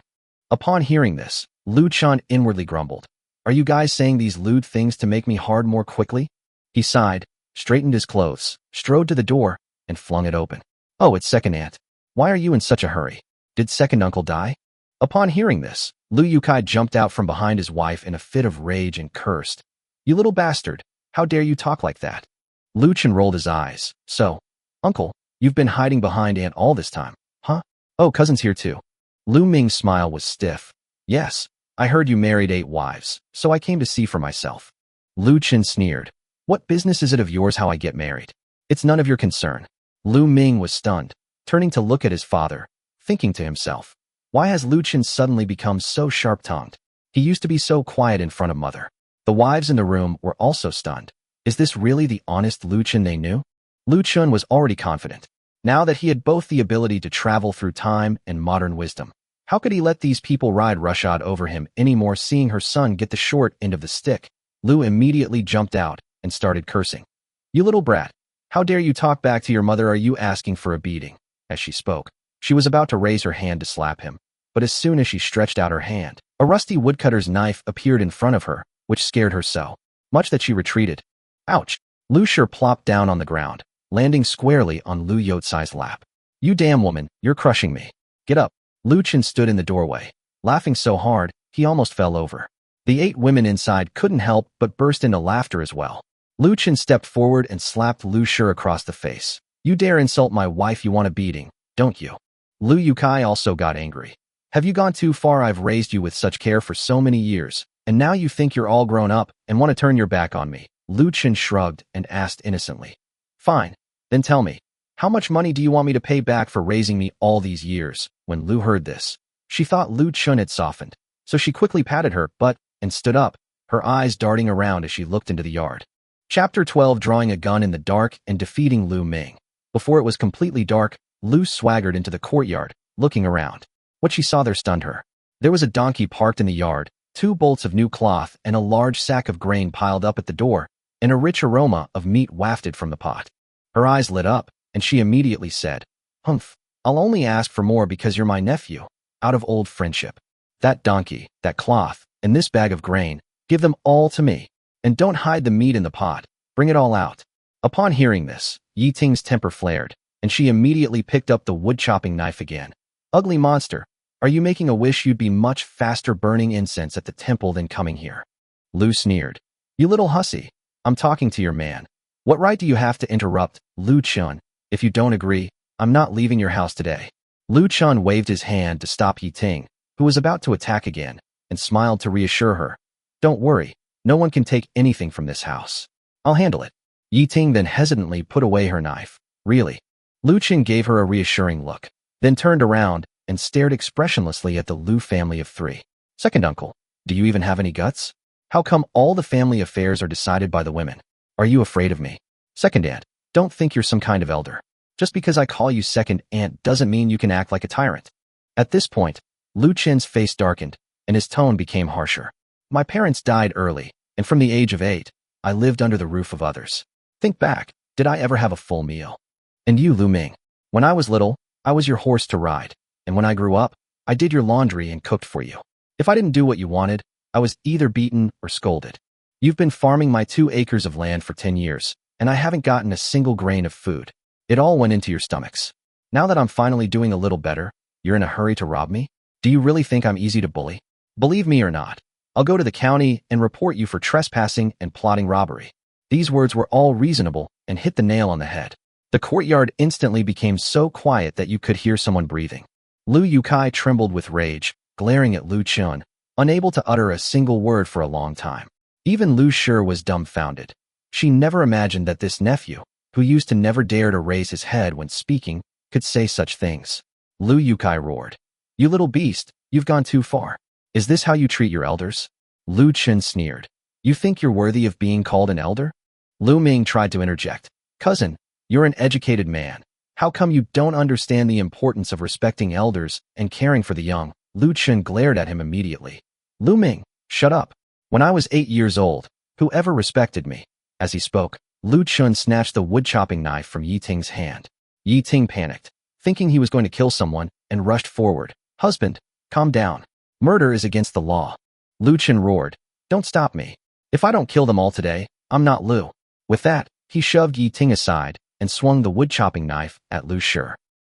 Upon hearing this, Lu Chen inwardly grumbled. Are you guys saying these lewd things to make me hard more quickly? He sighed, straightened his clothes, strode to the door, and flung it open. Oh, it's second aunt. Why are you in such a hurry? Did second uncle die? Upon hearing this, Lu Yukai jumped out from behind his wife in a fit of rage and cursed. You little bastard, how dare you talk like that? Lu Chen rolled his eyes. So, uncle, you've been hiding behind aunt all this time, huh? Oh, cousin's here too. Lu Ming's smile was stiff. Yes, I heard you married 8 wives, so I came to see for myself. Lu Chen sneered. What business is it of yours how I get married? It's none of your concern. Lu Ming was stunned, turning to look at his father, thinking to himself, why has Lu Chen suddenly become so sharp-tongued? He used to be so quiet in front of mother. The wives in the room were also stunned. Is this really the honest Lu Chen they knew? Lu Chen was already confident. Now that he had both the ability to travel through time and modern wisdom, how could he let these people ride roughshod over him anymore? Seeing her son get the short end of the stick, Lu immediately jumped out and started cursing. You little brat, how dare you talk back to your mother? Are you asking for a beating? As she spoke, she was about to raise her hand to slap him, but as soon as she stretched out her hand, a rusty woodcutter's knife appeared in front of her, which scared her so much that she retreated. Ouch! Lu Shi plopped down on the ground, landing squarely on Lu Yotsai's lap. You damn woman, you're crushing me. Get up. Lu Chen stood in the doorway, laughing so hard, he almost fell over. The 8 women inside couldn't help but burst into laughter as well. Lu Chen stepped forward and slapped Lu Shi across the face. You dare insult my wife, you want a beating, don't you? Lu Yukai also got angry. Have you gone too far? I've raised you with such care for so many years, and now you think you're all grown up and want to turn your back on me. Lu Chen shrugged and asked innocently. Fine, then tell me, how much money do you want me to pay back for raising me all these years? When Lu heard this, she thought Lu Chen had softened, so she quickly patted her butt and stood up, her eyes darting around as she looked into the yard. Chapter 12. Drawing a gun in the dark and defeating Lu Ming. Before it was completely dark, Lu swaggered into the courtyard, looking around. What she saw there stunned her. There was a donkey parked in the yard, 2 bolts of new cloth and a large sack of grain piled up at the door, and a rich aroma of meat wafted from the pot. Her eyes lit up, and she immediately said, Humph, I'll only ask for more because you're my nephew, out of old friendship. That donkey, that cloth, and this bag of grain, give them all to me. And don't hide the meat in the pot, bring it all out. Upon hearing this, Yi Ting's temper flared, and she immediately picked up the wood-chopping knife again. Ugly monster, are you making a wish you'd be much faster burning incense at the temple than coming here? Lu sneered. You little hussy, I'm talking to your man. What right do you have to interrupt, Lu Chen? If you don't agree, I'm not leaving your house today. Lu Chen waved his hand to stop Yi Ting, who was about to attack again, and smiled to reassure her. Don't worry, no one can take anything from this house. I'll handle it. Yi Ting then hesitantly put away her knife. Really? Lu Chen gave her a reassuring look, then turned around and stared expressionlessly at the Lu family of 3. Second uncle, do you even have any guts? How come all the family affairs are decided by the women? Are you afraid of me? Second aunt, don't think you're some kind of elder. Just because I call you second aunt doesn't mean you can act like a tyrant. At this point, Lu Chen's face darkened, and his tone became harsher. My parents died early, and from the age of 8, I lived under the roof of others. Think back, did I ever have a full meal? And you, Lu Ming, when I was little, I was your horse to ride, and when I grew up, I did your laundry and cooked for you. If I didn't do what you wanted, I was either beaten or scolded. You've been farming my 2 acres of land for 10 years, and I haven't gotten a single grain of food. It all went into your stomachs. Now that I'm finally doing a little better, you're in a hurry to rob me? Do you really think I'm easy to bully? Believe me or not, I'll go to the county and report you for trespassing and plotting robbery. These words were all reasonable and hit the nail on the head. The courtyard instantly became so quiet that you could hear someone breathing. Lu Yukai trembled with rage, glaring at Lu Chen, unable to utter a single word for a long time. Even Lu Shi was dumbfounded. She never imagined that this nephew, who used to never dare to raise his head when speaking, could say such things. Lu Yukai roared. You little beast, you've gone too far. Is this how you treat your elders? Lu Chen sneered. You think you're worthy of being called an elder? Lu Ming tried to interject. Cousin, you're an educated man. How come you don't understand the importance of respecting elders and caring for the young? Lu Chen glared at him immediately. Lu Ming, shut up. When I was 8 years old, whoever respected me? As he spoke, Lu Chen snatched the wood-chopping knife from Yi Ting's hand. Yi Ting panicked, thinking he was going to kill someone, and rushed forward. Husband, calm down. Murder is against the law. Lu Chen roared. Don't stop me. If I don't kill them all today, I'm not Lu. With that, he shoved Yi Ting aside and swung the wood-chopping knife at Lu Shi.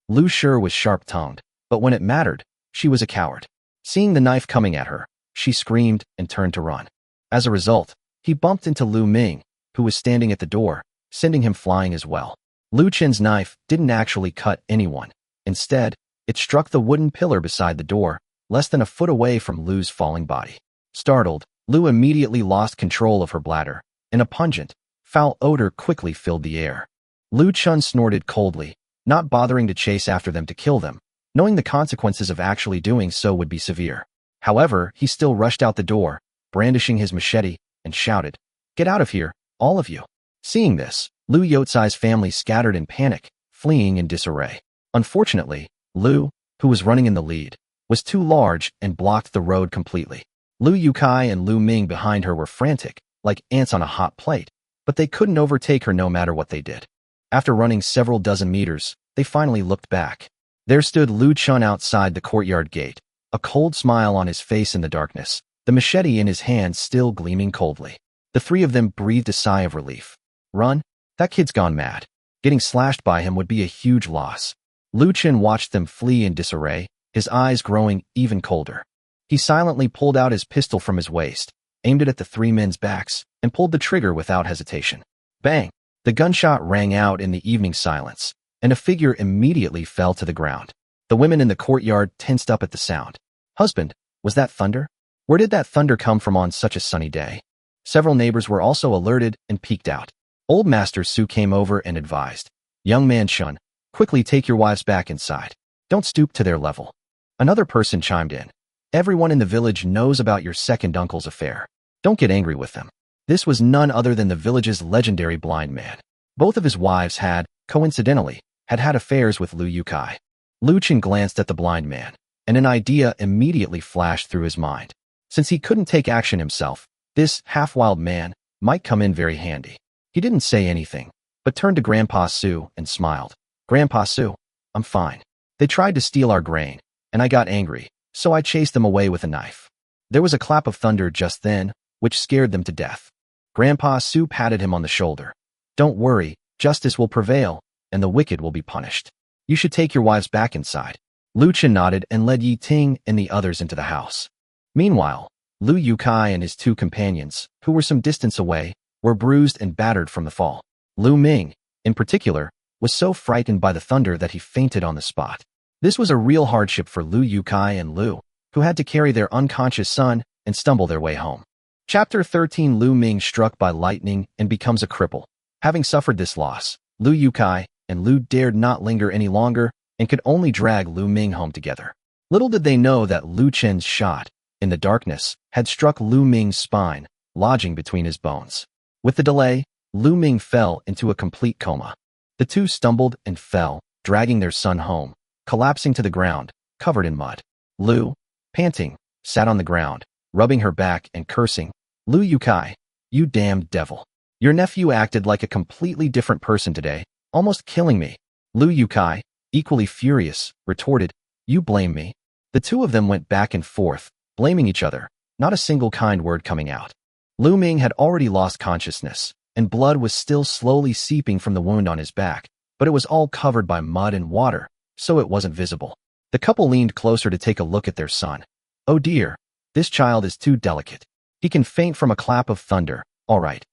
Lu Shi was sharp-tongued, but when it mattered, she was a coward. Seeing the knife coming at her, she screamed and turned to run. As a result, he bumped into Lu Ming, who was standing at the door, sending him flying as well. Lu Chen's knife didn't actually cut anyone. Instead, it struck the wooden pillar beside the door, less than a foot away from Lu's falling body. Startled, Lu immediately lost control of her bladder, and a pungent, foul odor quickly filled the air. Lu Chen snorted coldly, not bothering to chase after them to kill them, knowing the consequences of actually doing so would be severe. However, he still rushed out the door, brandishing his machete, and shouted, "Get out of here, all of you." Seeing this, Lu Yotsai's family scattered in panic, fleeing in disarray. Unfortunately, Lu, who was running in the lead, was too large and blocked the road completely. Lu Yukai and Lu Ming behind her were frantic, like ants on a hot plate, but they couldn't overtake her no matter what they did. After running several dozen meters, they finally looked back. There stood Lu Chen outside the courtyard gate, a cold smile on his face in the darkness, the machete in his hand still gleaming coldly. The three of them breathed a sigh of relief. Run? That kid's gone mad. Getting slashed by him would be a huge loss. Lu Chen watched them flee in disarray, his eyes growing even colder. He silently pulled out his pistol from his waist, aimed it at the three men's backs, and pulled the trigger without hesitation. Bang! The gunshot rang out in the evening silence, and a figure immediately fell to the ground. The women in the courtyard tensed up at the sound. Husband, was that thunder? Where did that thunder come from on such a sunny day? Several neighbors were also alerted and peeked out. Old Master Su came over and advised, "Young man Shun, quickly take your wives back inside. Don't stoop to their level." Another person chimed in, "Everyone in the village knows about your second uncle's affair. Don't get angry with them." This was none other than the village's legendary blind man. Both of his wives had, coincidentally, had affairs with Lu Yukai. Lu Chen glanced at the blind man, and an idea immediately flashed through his mind. Since he couldn't take action himself, this half-wild man might come in very handy. He didn't say anything, but turned to Grandpa Su and smiled. "Grandpa Su, I'm fine. They tried to steal our grain, and I got angry, so I chased them away with a knife." There was a clap of thunder just then, which scared them to death. Grandpa Su patted him on the shoulder. "Don't worry, justice will prevail, and the wicked will be punished. You should take your wives back inside." Lu Chen nodded and led Yi Ting and the others into the house. Meanwhile, Lu Yukai and his two companions, who were some distance away, were bruised and battered from the fall. Lu Ming, in particular, was so frightened by the thunder that he fainted on the spot. This was a real hardship for Lu Yukai and Lu, who had to carry their unconscious son and stumble their way home. Chapter 13. Lu Ming struck by lightning and becomes a cripple. Having suffered this loss, Lu Yukai and Lu dared not linger any longer and could only drag Lu Ming home together. Little did they know that Lu Chen's shot, in the darkness, had struck Lu Ming's spine, lodging between his bones. With the delay, Lu Ming fell into a complete coma. The two stumbled and fell, dragging their son home, collapsing to the ground, covered in mud. Lu, panting, sat on the ground, rubbing her back and cursing, "Lu Yukai, you damned devil. Your nephew acted like a completely different person today, almost killing me." Lu Yukai, equally furious, retorted, "You blame me." The two of them went back and forth, blaming each other, not a single kind word coming out. Lu Ming had already lost consciousness, and blood was still slowly seeping from the wound on his back, but it was all covered by mud and water, so it wasn't visible. The couple leaned closer to take a look at their son. "Oh dear, this child is too delicate. He can faint from a clap of thunder. All right,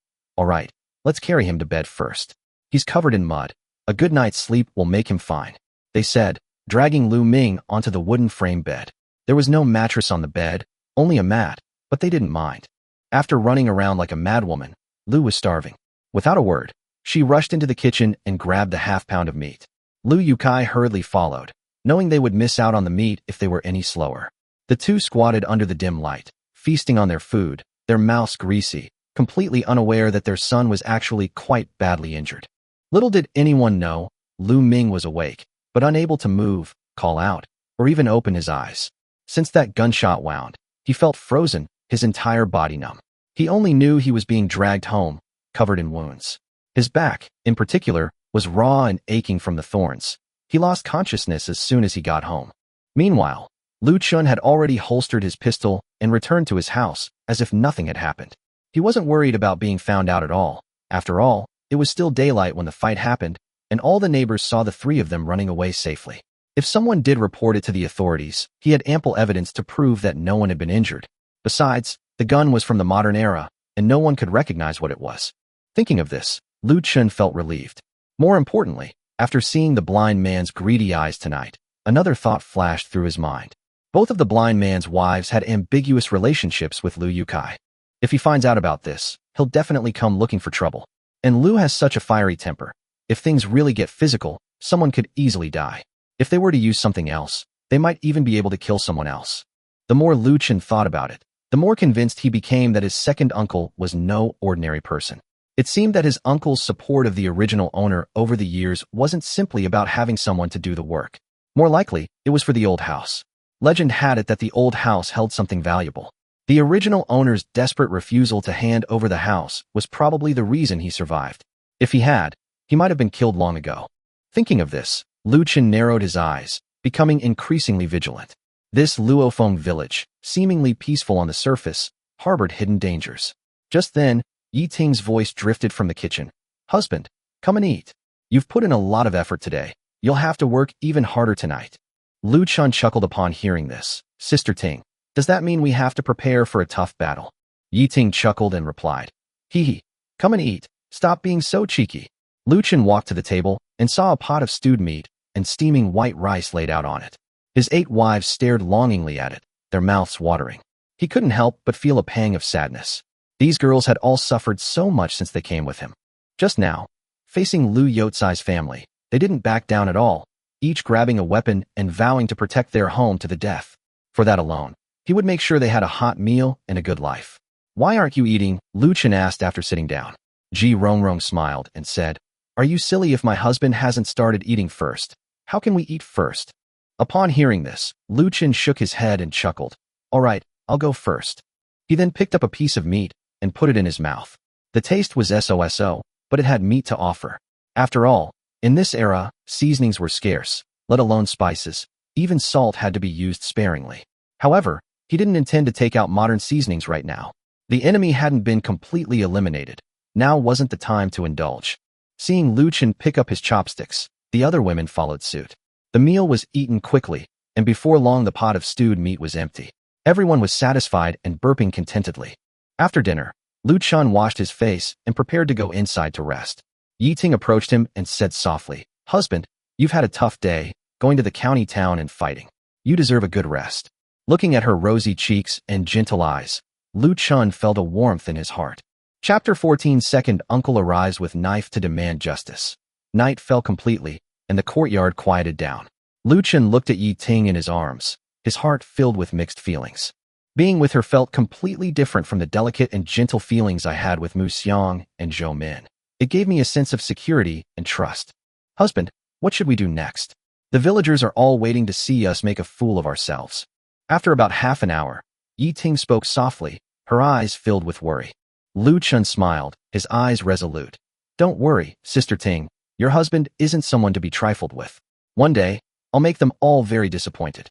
let's carry him to bed first. He's covered in mud. A good night's sleep will make him fine," they said, dragging Lu Ming onto the wooden frame bed. There was no mattress on the bed, only a mat, but they didn't mind. After running around like a madwoman, Lu was starving. Without a word, she rushed into the kitchen and grabbed the half-pound of meat. Lu Yukai hurriedly followed, knowing they would miss out on the meat if they were any slower. The two squatted under the dim light, feasting on their food, their mouths greasy, completely unaware that their son was actually quite badly injured. Little did anyone know, Lu Ming was awake, but unable to move, call out, or even open his eyes. Since that gunshot wound, he felt frozen, his entire body numb. He only knew he was being dragged home, covered in wounds. His back, in particular, was raw and aching from the thorns. He lost consciousness as soon as he got home. Meanwhile, Lu Chen had already holstered his pistol and returned to his house as if nothing had happened. He wasn't worried about being found out at all. After all, it was still daylight when the fight happened, and all the neighbors saw the three of them running away safely. If someone did report it to the authorities, he had ample evidence to prove that no one had been injured. Besides, the gun was from the modern era, and no one could recognize what it was. Thinking of this, Lu Chen felt relieved. More importantly, after seeing the blind man's greedy eyes tonight, another thought flashed through his mind. Both of the blind man's wives had ambiguous relationships with Lu Yukai. If he finds out about this, he'll definitely come looking for trouble. And Lu has such a fiery temper. If things really get physical, someone could easily die. If they were to use something else, they might even be able to kill someone else. The more Lu Chen thought about it, the more convinced he became that his second uncle was no ordinary person. It seemed that his uncle's support of the original owner over the years wasn't simply about having someone to do the work. More likely, it was for the old house. Legend had it that the old house held something valuable. The original owner's desperate refusal to hand over the house was probably the reason he survived. If he had, he might have been killed long ago. Thinking of this, Lu Chen narrowed his eyes, becoming increasingly vigilant. This Luofeng village, seemingly peaceful on the surface, harbored hidden dangers. Just then, Yi Ting's voice drifted from the kitchen. "Husband, come and eat. You've put in a lot of effort today. You'll have to work even harder tonight." Lu Chen chuckled upon hearing this. "Sister Ting, does that mean we have to prepare for a tough battle?" Yi Ting chuckled and replied, "Hee hee, come and eat. Stop being so cheeky." Lu Chen walked to the table and saw a pot of stewed meat and steaming white rice laid out on it. His 8 wives stared longingly at it, their mouths watering. He couldn't help but feel a pang of sadness. These girls had all suffered so much since they came with him. Just now, facing Lu Yotsai's family, they didn't back down at all, each grabbing a weapon and vowing to protect their home to the death. For that alone, he would make sure they had a hot meal and a good life. "Why aren't you eating?" Lu Chen asked after sitting down. Ji Rongrong smiled and said, "Are you silly? If my husband hasn't started eating first, how can we eat first?" Upon hearing this, Lu Chen shook his head and chuckled. "All right, I'll go first." He then picked up a piece of meat and put it in his mouth. The taste was so, but it had meat to offer. After all, in this era, seasonings were scarce, let alone spices. Even salt had to be used sparingly. However, he didn't intend to take out modern seasonings right now. The enemy hadn't been completely eliminated. Now wasn't the time to indulge. Seeing Lu Chen pick up his chopsticks, the other women followed suit. The meal was eaten quickly, and before long the pot of stewed meat was empty. Everyone was satisfied and burping contentedly. After dinner, Lu Chen washed his face and prepared to go inside to rest. Yi Ting approached him and said softly, "Husband, you've had a tough day, going to the county town and fighting. You deserve a good rest." Looking at her rosy cheeks and gentle eyes, Lu Chen felt a warmth in his heart. Chapter 14. Second uncle arrives with knife to demand justice. Night fell completely, and the courtyard quieted down. Lu Chen looked at Yi Ting in his arms, his heart filled with mixed feelings. Being with her felt completely different from the delicate and gentle feelings I had with Mu Xiang and Zhou Min. It gave me a sense of security and trust. "Husband, what should we do next? The villagers are all waiting to see us make a fool of ourselves." After about half an hour, Yi Ting spoke softly, her eyes filled with worry. Lu Chen smiled, his eyes resolute. "Don't worry, Sister Ting. Your husband isn't someone to be trifled with. One day, I'll make them all very disappointed."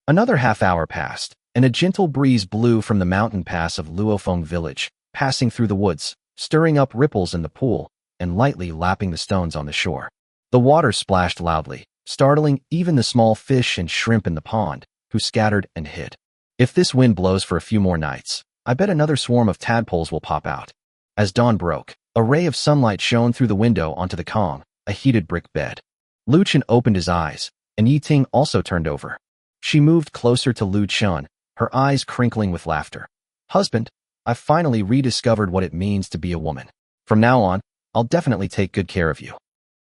Another half hour passed, and a gentle breeze blew from the mountain pass of Luofeng village, passing through the woods, stirring up ripples in the pool, and lightly lapping the stones on the shore. The water splashed loudly, startling even the small fish and shrimp in the pond, who scattered and hid. If this wind blows for a few more nights, I bet another swarm of tadpoles will pop out. As dawn broke, a ray of sunlight shone through the window onto the Kong, a heated brick bed. Lu Chen opened his eyes, and Yi Ting also turned over. She moved closer to Lu Chen, her eyes crinkling with laughter. "Husband, I've finally rediscovered what it means to be a woman. From now on, I'll definitely take good care of you."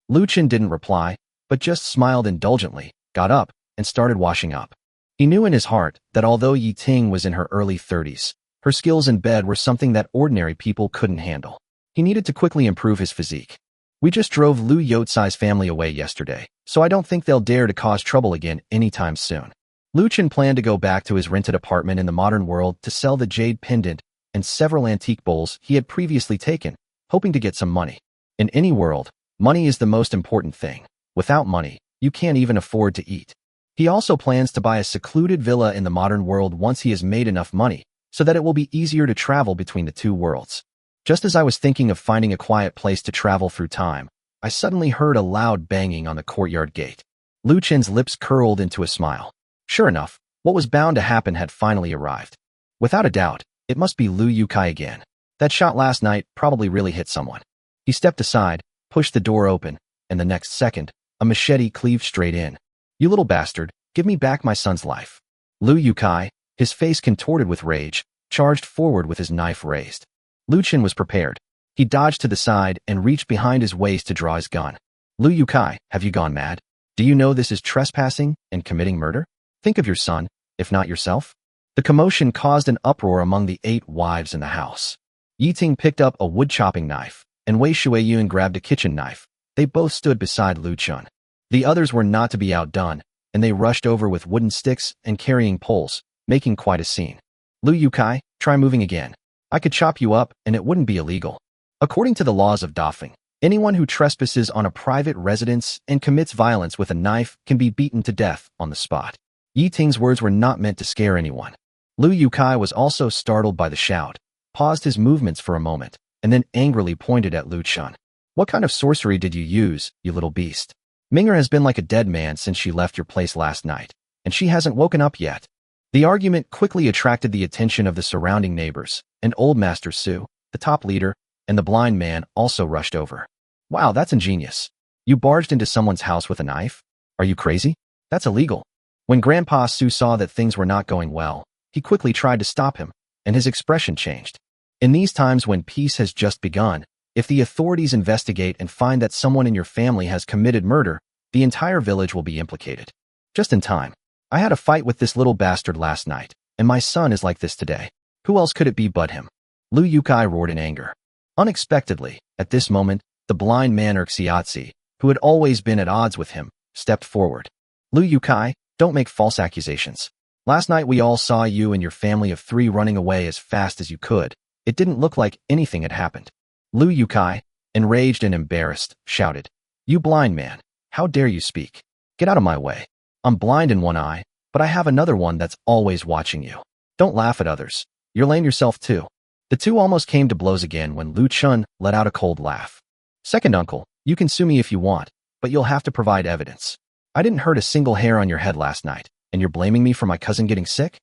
Lu Chen didn't reply, but just smiled indulgently, got up, and started washing up. He knew in his heart that although Yi Ting was in her early 30s, her skills in bed were something that ordinary people couldn't handle. He needed to quickly improve his physique. "We just drove Lu Yotsai's family away yesterday, so I don't think they'll dare to cause trouble again anytime soon." Lu Chen planned to go back to his rented apartment in the modern world to sell the jade pendant and several antique bowls he had previously taken, hoping to get some money. In any world, money is the most important thing. Without money, you can't even afford to eat. He also plans to buy a secluded villa in the modern world once he has made enough money, so that it will be easier to travel between the two worlds. Just as I was thinking of finding a quiet place to travel through time, I suddenly heard a loud banging on the courtyard gate. Lu Chen's lips curled into a smile. Sure enough, what was bound to happen had finally arrived. Without a doubt, it must be Lu Yukai again. That shot last night probably really hit someone. He stepped aside, pushed the door open, and the next second, a machete cleaved straight in. You little bastard, give me back my son's life. Lu Yukai, his face contorted with rage, charged forward with his knife raised. Lu Chen was prepared. He dodged to the side and reached behind his waist to draw his gun. Lu Yukai, have you gone mad? Do you know this is trespassing and committing murder? Think of your son, if not yourself. The commotion caused an uproar among the 8 wives in the house. Yiting picked up a wood-chopping knife, and Wei Shuiyuan grabbed a kitchen knife. They both stood beside Lu Chen. The others were not to be outdone, and they rushed over with wooden sticks and carrying poles, making quite a scene. Lu Yukai, try moving again. I could chop you up, and it wouldn't be illegal. According to the laws of Dafeng, anyone who trespasses on a private residence and commits violence with a knife can be beaten to death on the spot. Yiting's words were not meant to scare anyone. Lu Yukai was also startled by the shout, paused his movements for a moment, and then angrily pointed at Lu Chen. What kind of sorcery did you use, you little beast? Minger has been like a dead man since she left your place last night, and she hasn't woken up yet. The argument quickly attracted the attention of the surrounding neighbors, and old Master Su, the top leader, and the blind man also rushed over. Wow, that's ingenious. You barged into someone's house with a knife? Are you crazy? That's illegal. When Grandpa Su saw that things were not going well, he quickly tried to stop him, and his expression changed. In these times when peace has just begun, if the authorities investigate and find that someone in your family has committed murder, the entire village will be implicated. Just in time. I had a fight with this little bastard last night, and my son is like this today. Who else could it be but him? Lu Yukai roared in anger. Unexpectedly, at this moment, the blind man Xiaozi, who had always been at odds with him, stepped forward. Lu Yukai, don't make false accusations. Last night we all saw you and your family of 3 running away as fast as you could. It didn't look like anything had happened. Lu Yukai, enraged and embarrassed, shouted, You blind man, how dare you speak? Get out of my way. I'm blind in one eye, but I have another one that's always watching you. Don't laugh at others. You're lame yourself too. The two almost came to blows again when Lu Chen let out a cold laugh. Second uncle, you can sue me if you want, but you'll have to provide evidence. I didn't hurt a single hair on your head last night, and you're blaming me for my cousin getting sick?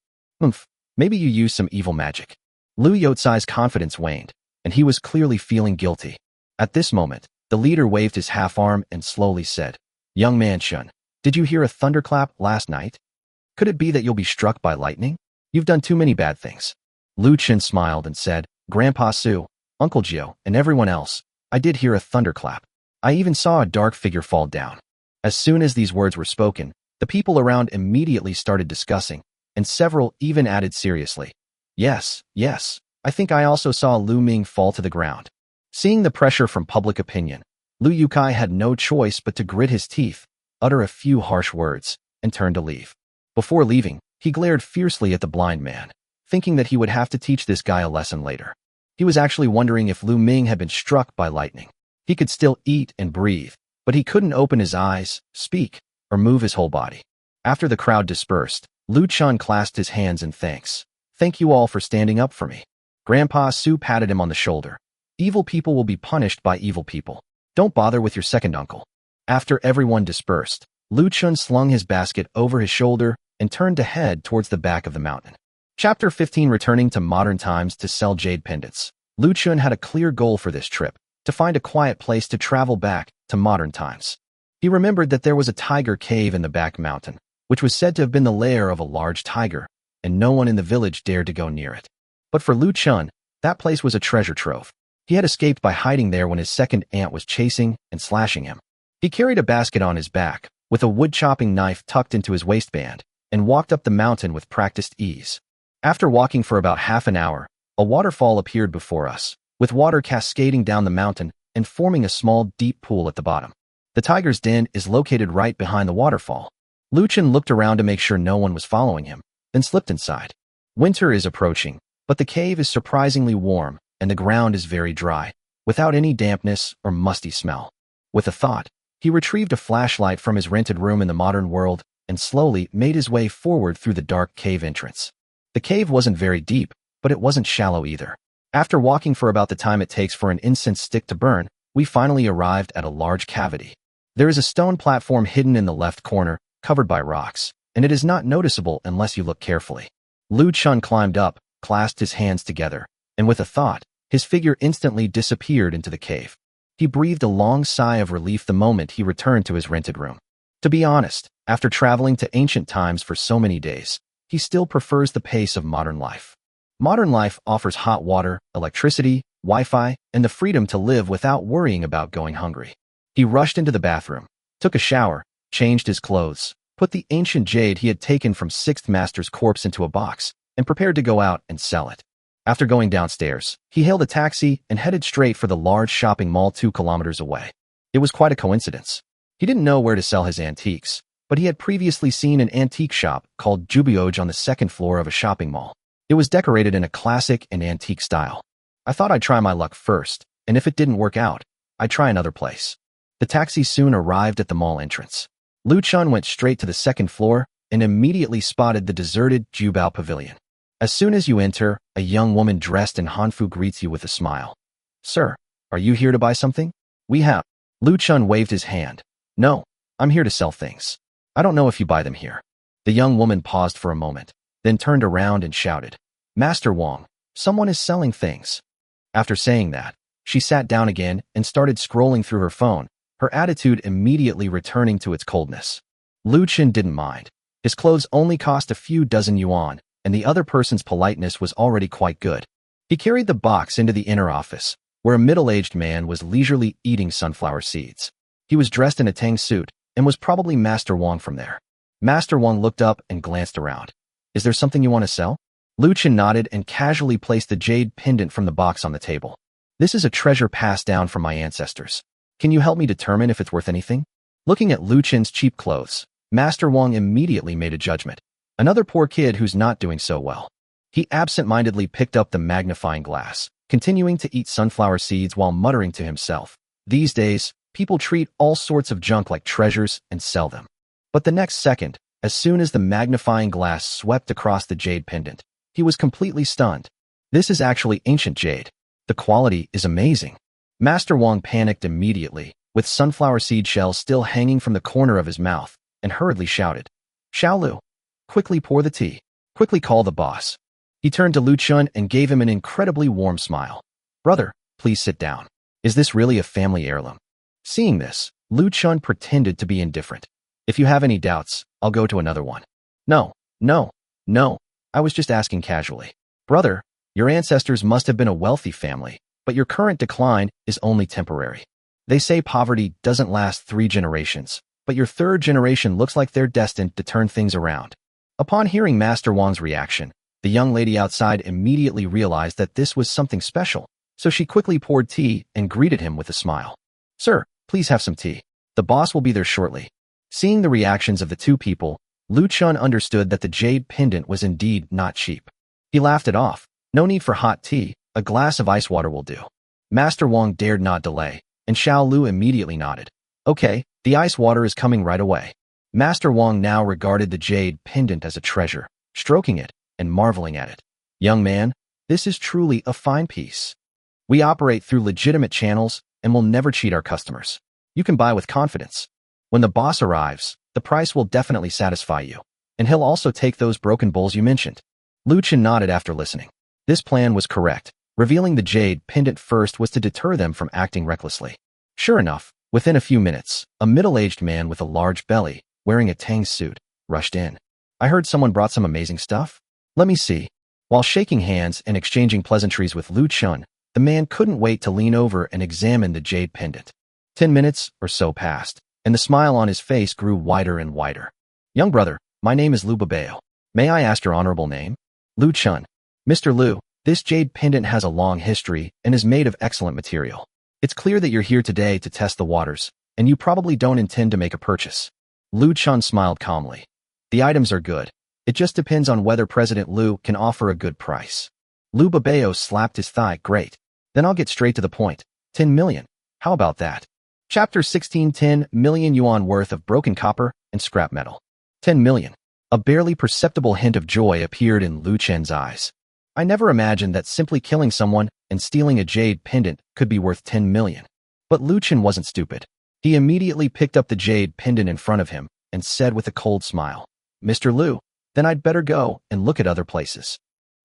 Maybe you used some evil magic. Lu Yotsai's confidence waned, and he was clearly feeling guilty. At this moment, the leader waved his half arm and slowly said, Young man Chen, did you hear a thunderclap last night? Could it be that you'll be struck by lightning? You've done too many bad things. Lu Chen smiled and said, Grandpa Su, Uncle Gio, and everyone else, I did hear a thunderclap. I even saw a dark figure fall down. As soon as these words were spoken, the people around immediately started discussing, and several even added seriously, Yes, I think I also saw Lu Ming fall to the ground. Seeing the pressure from public opinion, Lu Yukai had no choice but to grit his teeth, utter a few harsh words, and turn to leave. Before leaving, he glared fiercely at the blind man, thinking that he would have to teach this guy a lesson later. He was actually wondering if Lu Ming had been struck by lightning. He could still eat and breathe, but he couldn't open his eyes, speak, or move his whole body. After the crowd dispersed, Lu Chen clasped his hands in thanks. Thank you all for standing up for me. Grandpa Su patted him on the shoulder. Evil people will be punished by evil people. Don't bother with your second uncle. After everyone dispersed, Lu Chen slung his basket over his shoulder and turned to head towards the back of the mountain. Chapter 15. Returning to modern times to sell jade pendants. Lu Chen had a clear goal for this trip, to find a quiet place to travel back to modern times. He remembered that there was a tiger cave in the back mountain, which was said to have been the lair of a large tiger, and no one in the village dared to go near it. But for Lu Chen, that place was a treasure trove. He had escaped by hiding there when his second aunt was chasing and slashing him. He carried a basket on his back, with a wood-chopping knife tucked into his waistband, and walked up the mountain with practiced ease. After walking for about half an hour, a waterfall appeared before us, with water cascading down the mountain and forming a small, deep pool at the bottom. The tiger's den is located right behind the waterfall. Lu Chen looked around to make sure no one was following him, then slipped inside. Winter is approaching, but the cave is surprisingly warm, and the ground is very dry, without any dampness or musty smell. With a thought, he retrieved a flashlight from his rented room in the modern world and slowly made his way forward through the dark cave entrance. The cave wasn't very deep, but it wasn't shallow either. After walking for about the time it takes for an incense stick to burn, we finally arrived at a large cavity. There is a stone platform hidden in the left corner, covered by rocks, and it is not noticeable unless you look carefully. Lu Chen climbed up, clasped his hands together, and with a thought, his figure instantly disappeared into the cave. He breathed a long sigh of relief the moment he returned to his rented room. To be honest, after traveling to ancient times for so many days, he still prefers the pace of modern life. Modern life offers hot water, electricity, Wi-Fi, and the freedom to live without worrying about going hungry. He rushed into the bathroom, took a shower, changed his clothes, put the ancient jade he had taken from Sixth Master's corpse into a box, and prepared to go out and sell it. After going downstairs, he hailed a taxi and headed straight for the large shopping mall 2 kilometers away. It was quite a coincidence. He didn't know where to sell his antiques, but he had previously seen an antique shop called Jubioj on the second floor of a shopping mall. It was decorated in a classic and antique style. I thought I'd try my luck first, and if it didn't work out, I'd try another place. The taxi soon arrived at the mall entrance. Lu Chen went straight to the second floor and immediately spotted the deserted Jubao pavilion. As soon as you enter, a young woman dressed in hanfu greets you with a smile. "Sir, are you here to buy something?" "We have." Lu Chen waved his hand. "No, I'm here to sell things. I don't know if you buy them here." The young woman paused for a moment, then turned around and shouted, "Master Wang, someone is selling things." After saying that, she sat down again and started scrolling through her phone, her attitude immediately returning to its coldness. Lu Chen didn't mind. His clothes only cost a few dozen yuan, and the other person's politeness was already quite good. He carried the box into the inner office, where a middle-aged man was leisurely eating sunflower seeds. He was dressed in a tang suit, and was probably Master Wang from there. Master Wang looked up and glanced around. "Is there something you want to sell?" Lu Chen nodded and casually placed the jade pendant from the box on the table. "This is a treasure passed down from my ancestors. Can you help me determine if it's worth anything?" Looking at Lu Chen's cheap clothes, Master Wang immediately made a judgment. Another poor kid who's not doing so well. He absent-mindedly picked up the magnifying glass, continuing to eat sunflower seeds while muttering to himself. These days, people treat all sorts of junk like treasures and sell them. But the next second, as soon as the magnifying glass swept across the jade pendant, he was completely stunned. This is actually ancient jade. The quality is amazing. Master Wang panicked immediately, with sunflower seed shells still hanging from the corner of his mouth, and hurriedly shouted, "Xiaolu, quickly pour the tea. Quickly call the boss." He turned to Lu Chen and gave him an incredibly warm smile. "Brother, please sit down. Is this really a family heirloom?" Seeing this, Lu Chen pretended to be indifferent. "If you have any doubts, I'll go to another one." No, I was just asking casually. Brother, your ancestors must have been a wealthy family, but your current decline is only temporary. They say poverty doesn't last 3 generations, but your 3rd generation looks like they're destined to turn things around." Upon hearing Master Wang's reaction, the young lady outside immediately realized that this was something special, so she quickly poured tea and greeted him with a smile. "Sir, please have some tea. The boss will be there shortly." Seeing the reactions of the two people, Lu Chen understood that the jade pendant was indeed not cheap. He laughed it off. "No need for hot tea, a glass of ice water will do." Master Wang dared not delay, and Xiao Lu immediately nodded. "Okay, the ice water is coming right away." Master Wang now regarded the jade pendant as a treasure, stroking it and marveling at it. "Young man, this is truly a fine piece. We operate through legitimate channels and will never cheat our customers. You can buy with confidence. When the boss arrives, the price will definitely satisfy you, and he'll also take those broken bowls you mentioned." Lu Chen nodded after listening. This plan was correct. Revealing the jade pendant first was to deter them from acting recklessly. Sure enough, within a few minutes, a middle-aged man with a large belly, wearing a tang suit, rushed in. "I heard someone brought some amazing stuff. Let me see." While shaking hands and exchanging pleasantries with Lu Chen, the man couldn't wait to lean over and examine the jade pendant. 10 minutes or so passed, and the smile on his face grew wider and wider. "Young brother, my name is Lu Babeo. May I ask your honorable name?" "Lu Chen." "Mr. Lu, this jade pendant has a long history and is made of excellent material. It's clear that you're here today to test the waters, and you probably don't intend to make a purchase." Lu Chen smiled calmly. "The items are good. It just depends on whether President Lu can offer a good price." Lu Babeo slapped his thigh. "Great. Then I'll get straight to the point. 10 million. How about that?" Chapter 16. 10 million yuan worth of broken copper and scrap metal. 10 million. A barely perceptible hint of joy appeared in Lu Chen's eyes. I never imagined that simply killing someone and stealing a jade pendant could be worth 10 million. But Lu Chen wasn't stupid. He immediately picked up the jade pendant in front of him and said with a cold smile, "Mr. Lu, then I'd better go and look at other places."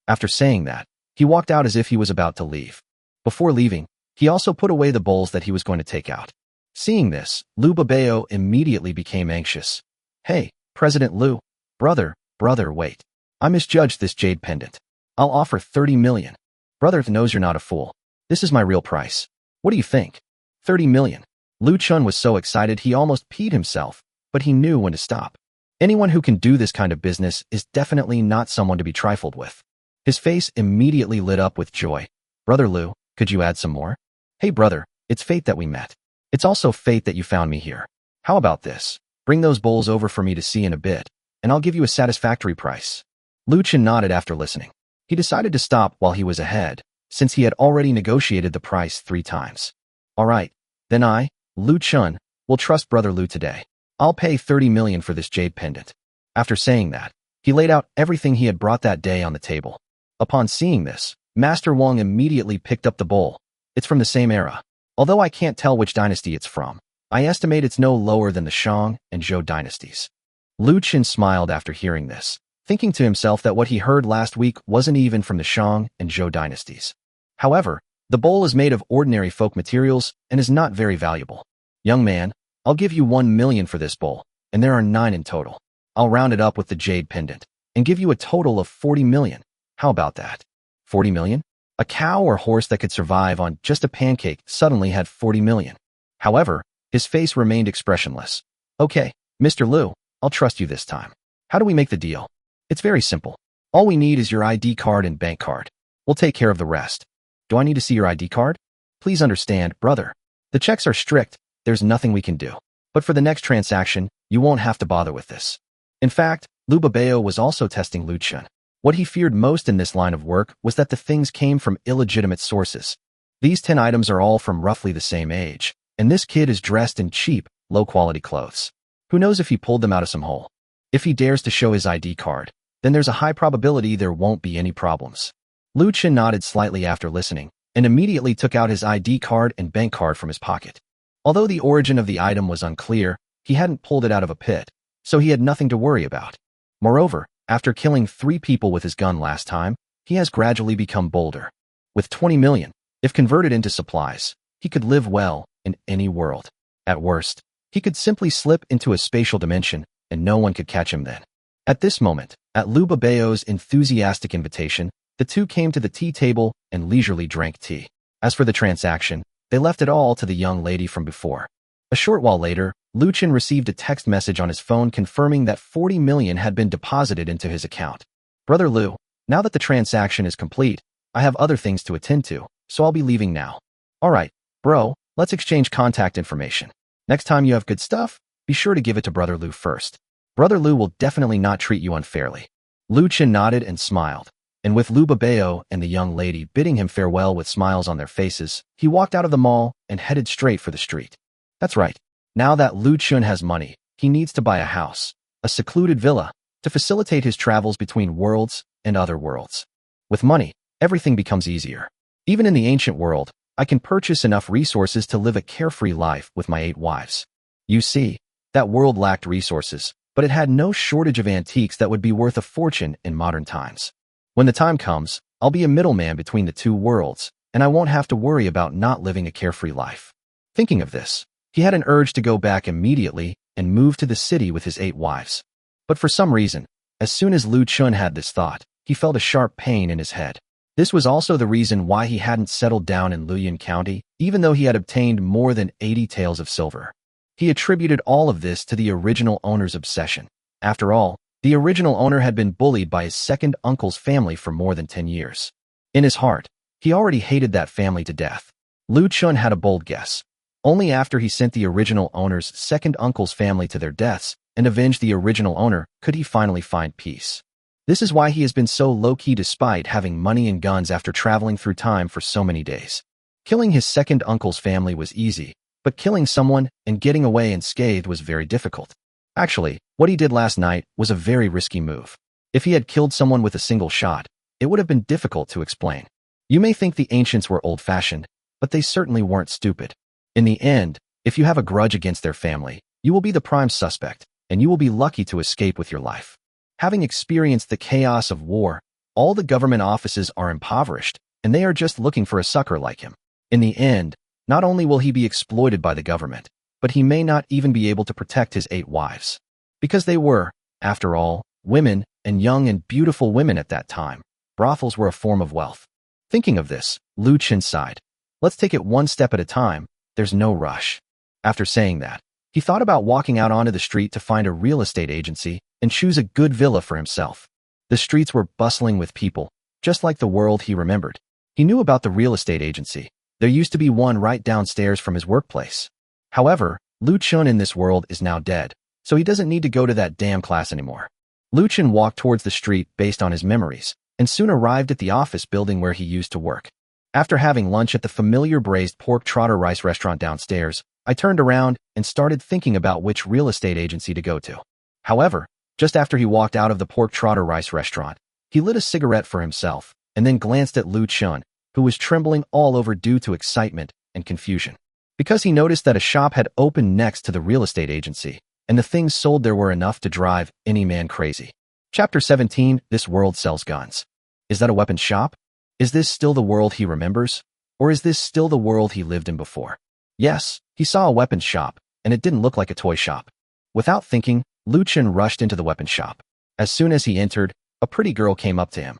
After saying that, he walked out as if he was about to leave. Before leaving, he also put away the bowls that he was going to take out. Seeing this, Lu Babao immediately became anxious. "Hey, President Lu, brother, wait. I misjudged this jade pendant. I'll offer 30 million. Brother knows you're not a fool. This is my real price. What do you think?" 30 million. Lu Chen was so excited he almost peed himself, but he knew when to stop. Anyone who can do this kind of business is definitely not someone to be trifled with. His face immediately lit up with joy. "Brother Lu, could you add some more?" "Hey brother, it's fate that we met. It's also fate that you found me here. How about this? Bring those bowls over for me to see in a bit, and I'll give you a satisfactory price." Lu Chen nodded after listening. He decided to stop while he was ahead, since he had already negotiated the price 3 times. "All right, then I, Lu Chen, will trust Brother Lu today. I'll pay 30 million for this jade pendant." After saying that, he laid out everything he had brought that day on the table. Upon seeing this, Master Wang immediately picked up the bowl. "It's from the same era. Although I can't tell which dynasty it's from, I estimate it's no lower than the Shang and Zhou dynasties." Lu Chen smiled after hearing this, thinking to himself that what he heard last week wasn't even from the Shang and Zhou dynasties. However, the bowl is made of ordinary folk materials and is not very valuable. "Young man, I'll give you 1 million for this bowl, and there are 9 in total. I'll round it up with the jade pendant and give you a total of 40 million. How about that?" 40 million? A cow or horse that could survive on just a pancake suddenly had 40 million. However, his face remained expressionless. "Okay, Mr. Lu, I'll trust you this time. How do we make the deal?" "It's very simple. All we need is your ID card and bank card. We'll take care of the rest." "Do I need to see your ID card?" "Please understand, brother. The checks are strict. There's nothing we can do. But for the next transaction, you won't have to bother with this." In fact, Lu Babao was also testing Lu Chen. What he feared most in this line of work was that the things came from illegitimate sources. These 10 items are all from roughly the same age, and this kid is dressed in cheap, low-quality clothes. Who knows if he pulled them out of some hole? If he dares to show his ID card, then there's a high probability there won't be any problems. Lu Chen nodded slightly after listening, and immediately took out his ID card and bank card from his pocket. Although the origin of the item was unclear, he hadn't pulled it out of a pit, so he had nothing to worry about. Moreover, after killing 3 people with his gun last time, he has gradually become bolder. With 20 million, if converted into supplies, he could live well in any world. At worst, he could simply slip into a spatial dimension and no one could catch him then. At this moment, at Lu Babao's enthusiastic invitation, the two came to the tea table and leisurely drank tea. As for the transaction, they left it all to the young lady from before. A short while later, Lu Chen received a text message on his phone confirming that 40 million had been deposited into his account. "Brother Lu, now that the transaction is complete, I have other things to attend to, so I'll be leaving now." "All right, bro, let's exchange contact information. Next time you have good stuff, be sure to give it to Brother Lu first. Brother Lu will definitely not treat you unfairly." Lu Chen nodded and smiled, and with Lu Babao and the young lady bidding him farewell with smiles on their faces, he walked out of the mall and headed straight for the street. That's right. Now that Lu Chen has money, he needs to buy a house, a secluded villa, to facilitate his travels between worlds and other worlds. With money, everything becomes easier. Even in the ancient world, I can purchase enough resources to live a carefree life with my 8 wives. You see, that world lacked resources, but it had no shortage of antiques that would be worth a fortune in modern times. When the time comes, I'll be a middleman between the 2 worlds, and I won't have to worry about not living a carefree life. Thinking of this, he had an urge to go back immediately and move to the city with his 8 wives. But for some reason, as soon as Lu Chen had this thought, he felt a sharp pain in his head. This was also the reason why he hadn't settled down in Luoyang County, even though he had obtained more than 80 taels of silver. He attributed all of this to the original owner's obsession. After all, the original owner had been bullied by his second uncle's family for more than 10 years. In his heart, he already hated that family to death. Lu Chen had a bold guess. Only after he sent the original owner's second uncle's family to their deaths and avenged the original owner could he finally find peace. This is why he has been so low-key despite having money and guns after traveling through time for so many days. Killing his second uncle's family was easy, but killing someone and getting away unscathed was very difficult. Actually, what he did last night was a very risky move. If he had killed someone with a single shot, it would have been difficult to explain. You may think the ancients were old-fashioned, but they certainly weren't stupid. In the end, if you have a grudge against their family, you will be the prime suspect, and you will be lucky to escape with your life. Having experienced the chaos of war, all the government offices are impoverished, and they are just looking for a sucker like him. In the end, not only will he be exploited by the government, but he may not even be able to protect his 8 wives. Because they were, after all, women, and young and beautiful women at that time. Brothels were a form of wealth. Thinking of this, Lu Chen sighed. Let's take it one step at a time, there's no rush. After saying that, he thought about walking out onto the street to find a real estate agency and choose a good villa for himself. The streets were bustling with people, just like the world he remembered. He knew about the real estate agency. There used to be one right downstairs from his workplace. However, Lu Chen in this world is now dead, so he doesn't need to go to that damn class anymore. Lu Chen walked towards the street based on his memories, and soon arrived at the office building where he used to work. After having lunch at the familiar braised pork trotter rice restaurant downstairs, I turned around and started thinking about which real estate agency to go to. However, just after he walked out of the pork trotter rice restaurant, he lit a cigarette for himself, and then glanced at Lu Chen, who was trembling all over due to excitement and confusion. Because he noticed that a shop had opened next to the real estate agency, and the things sold there were enough to drive any man crazy. Chapter 17, This World Sells Guns. Is that a weapons shop? Is this still the world he remembers? Or is this still the world he lived in before? Yes, he saw a weapons shop, and it didn't look like a toy shop. Without thinking, Lu Chen rushed into the weapons shop. As soon as he entered, a pretty girl came up to him.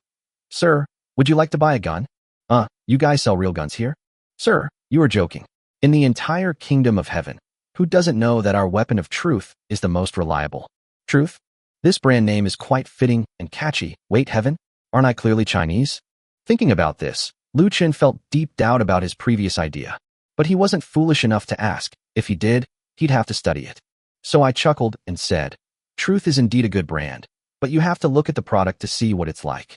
Sir, would you like to buy a gun? You guys sell real guns here? Sir, you are joking. In the entire kingdom of heaven, who doesn't know that our weapon of truth is the most reliable? Truth? This brand name is quite fitting and catchy. Wait, heaven? Aren't I clearly Chinese? Thinking about this, Lu Chen felt deep doubt about his previous idea. But he wasn't foolish enough to ask. If he did, he'd have to study it. So I chuckled and said, Truth is indeed a good brand, but you have to look at the product to see what it's like.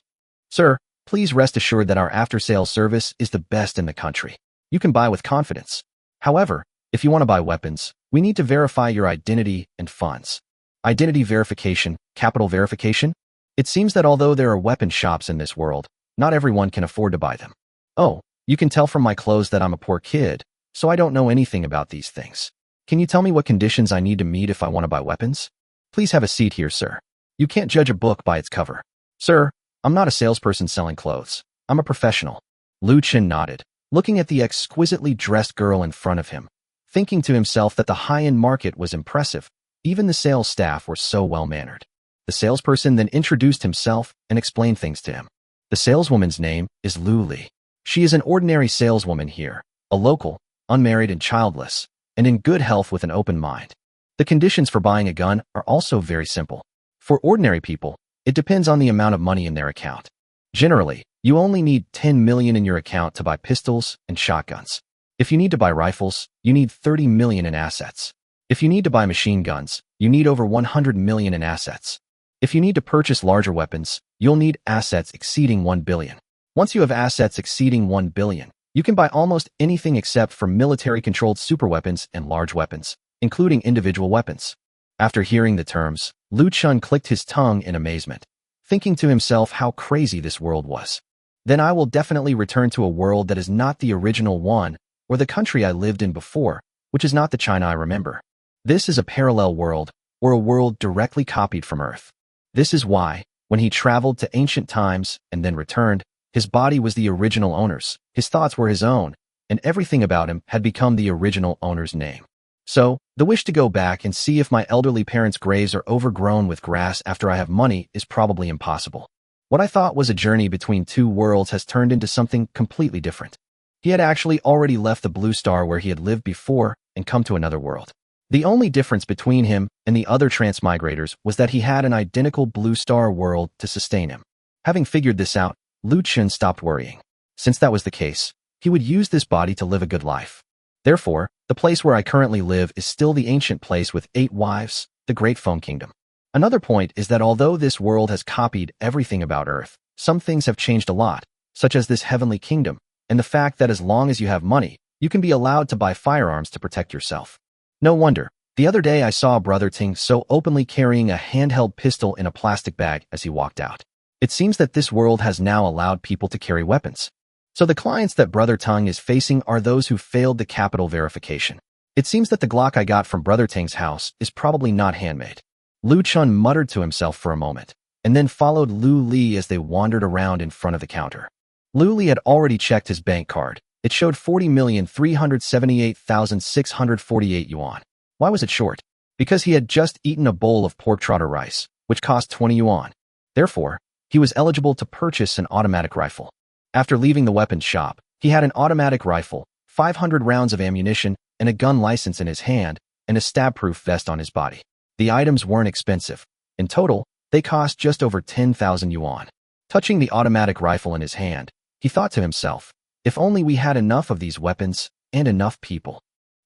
Sir, please rest assured that our after-sales service is the best in the country. You can buy with confidence. However, if you want to buy weapons, we need to verify your identity and funds. Identity verification, capital verification? It seems that although there are weapon shops in this world, not everyone can afford to buy them. Oh, you can tell from my clothes that I'm a poor kid, so I don't know anything about these things. Can you tell me what conditions I need to meet if I want to buy weapons? Please have a seat here, sir. You can't judge a book by its cover. Sir, I'm not a salesperson selling clothes. I'm a professional. Lu Chen nodded, looking at the exquisitely dressed girl in front of him, thinking to himself that the high-end market was impressive. Even the sales staff were so well-mannered. The salesperson then introduced himself and explained things to him. The saleswoman's name is Lu Li. She is an ordinary saleswoman here, a local, unmarried and childless, and in good health with an open mind. The conditions for buying a gun are also very simple. For ordinary people, it depends on the amount of money in their account. Generally, you only need 10 million in your account to buy pistols and shotguns. If you need to buy rifles, you need 30 million in assets. If you need to buy machine guns, you need over 100 million in assets. If you need to purchase larger weapons, you'll need assets exceeding 1 billion. Once you have assets exceeding 1 billion, you can buy almost anything except for military-controlled superweapons and large weapons, including individual weapons. After hearing the terms, Lu Chen clicked his tongue in amazement, thinking to himself how crazy this world was. Then I will definitely return to a world that is not the original one, or the country I lived in before, which is not the China I remember. This is a parallel world, or a world directly copied from Earth. This is why, when he traveled to ancient times and then returned, his body was the original owner's, his thoughts were his own, and everything about him had become the original owner's name. So, the wish to go back and see if my elderly parents' graves are overgrown with grass after I have money is probably impossible. What I thought was a journey between two worlds has turned into something completely different. He had actually already left the blue star where he had lived before and come to another world. The only difference between him and the other transmigrators was that he had an identical blue star world to sustain him. Having figured this out, Lu Chen stopped worrying. Since that was the case, he would use this body to live a good life. Therefore, the place where I currently live is still the ancient place with 8 wives, the Great Foam Kingdom. Another point is that although this world has copied everything about Earth, some things have changed a lot, such as this heavenly kingdom, and the fact that as long as you have money, you can be allowed to buy firearms to protect yourself. No wonder, The other day I saw Brother Ting so openly carrying a handheld pistol in a plastic bag as he walked out. It seems that this world has now allowed people to carry weapons. So the clients that Brother Ting is facing are those who failed the capital verification. It seems that the Glock I got from Brother Ting's house is probably not handmade. Lu Chen muttered to himself for a moment, and then followed Lu Li as they wandered around in front of the counter. Lu Li had already checked his bank card. It showed 40,378,648 yuan. Why was it short? Because he had just eaten a bowl of pork trotter rice, which cost 20 yuan. Therefore, he was eligible to purchase an automatic rifle. After leaving the weapons shop, he had an automatic rifle, 500 rounds of ammunition, and a gun license in his hand, and a stab-proof vest on his body. The items weren't expensive. In total, they cost just over 10,000 yuan. Touching the automatic rifle in his hand, he thought to himself, if only we had enough of these weapons and enough people.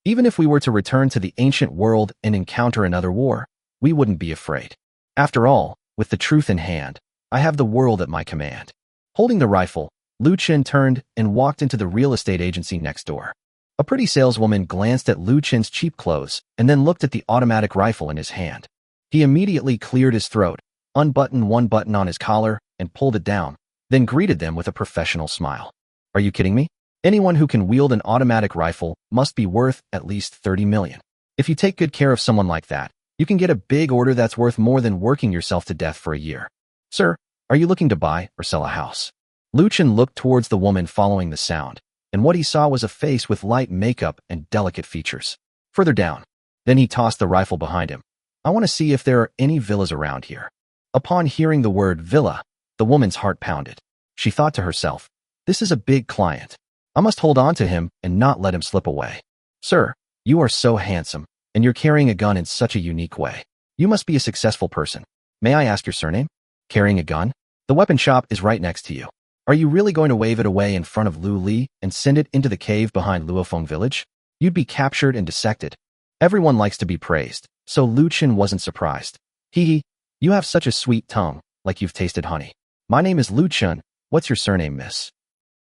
Even if we were to return to the ancient world and encounter another war, we wouldn't be afraid. After all, with the truth in hand, I have the world at my command. Holding the rifle, Lu Chen turned and walked into the real estate agency next door. A pretty saleswoman glanced at Lu Chen's cheap clothes and then looked at the automatic rifle in his hand. He immediately cleared his throat, unbuttoned one button on his collar, and pulled it down, then greeted them with a professional smile. Are you kidding me? Anyone who can wield an automatic rifle must be worth at least 30 million. If you take good care of someone like that, you can get a big order that's worth more than working yourself to death for a year. Sir, are you looking to buy or sell a house? Lu Chen looked towards the woman following the sound, and what he saw was a face with light makeup and delicate features. Further down. Then he tossed the rifle behind him. I want to see if there are any villas around here. Upon hearing the word villa, the woman's heart pounded. She thought to herself, this is a big client. I must hold on to him and not let him slip away. Sir, you are so handsome, and you're carrying a gun in such a unique way. You must be a successful person. May I ask your surname? Carrying a gun? The weapon shop is right next to you. Are you really going to wave it away in front of Lu Li and send it into the cave behind Luofeng village? You'd be captured and dissected. Everyone likes to be praised, so Lu Chen wasn't surprised. Hee, you have such a sweet tongue, like you've tasted honey. My name is Lu Chen. What's your surname, miss?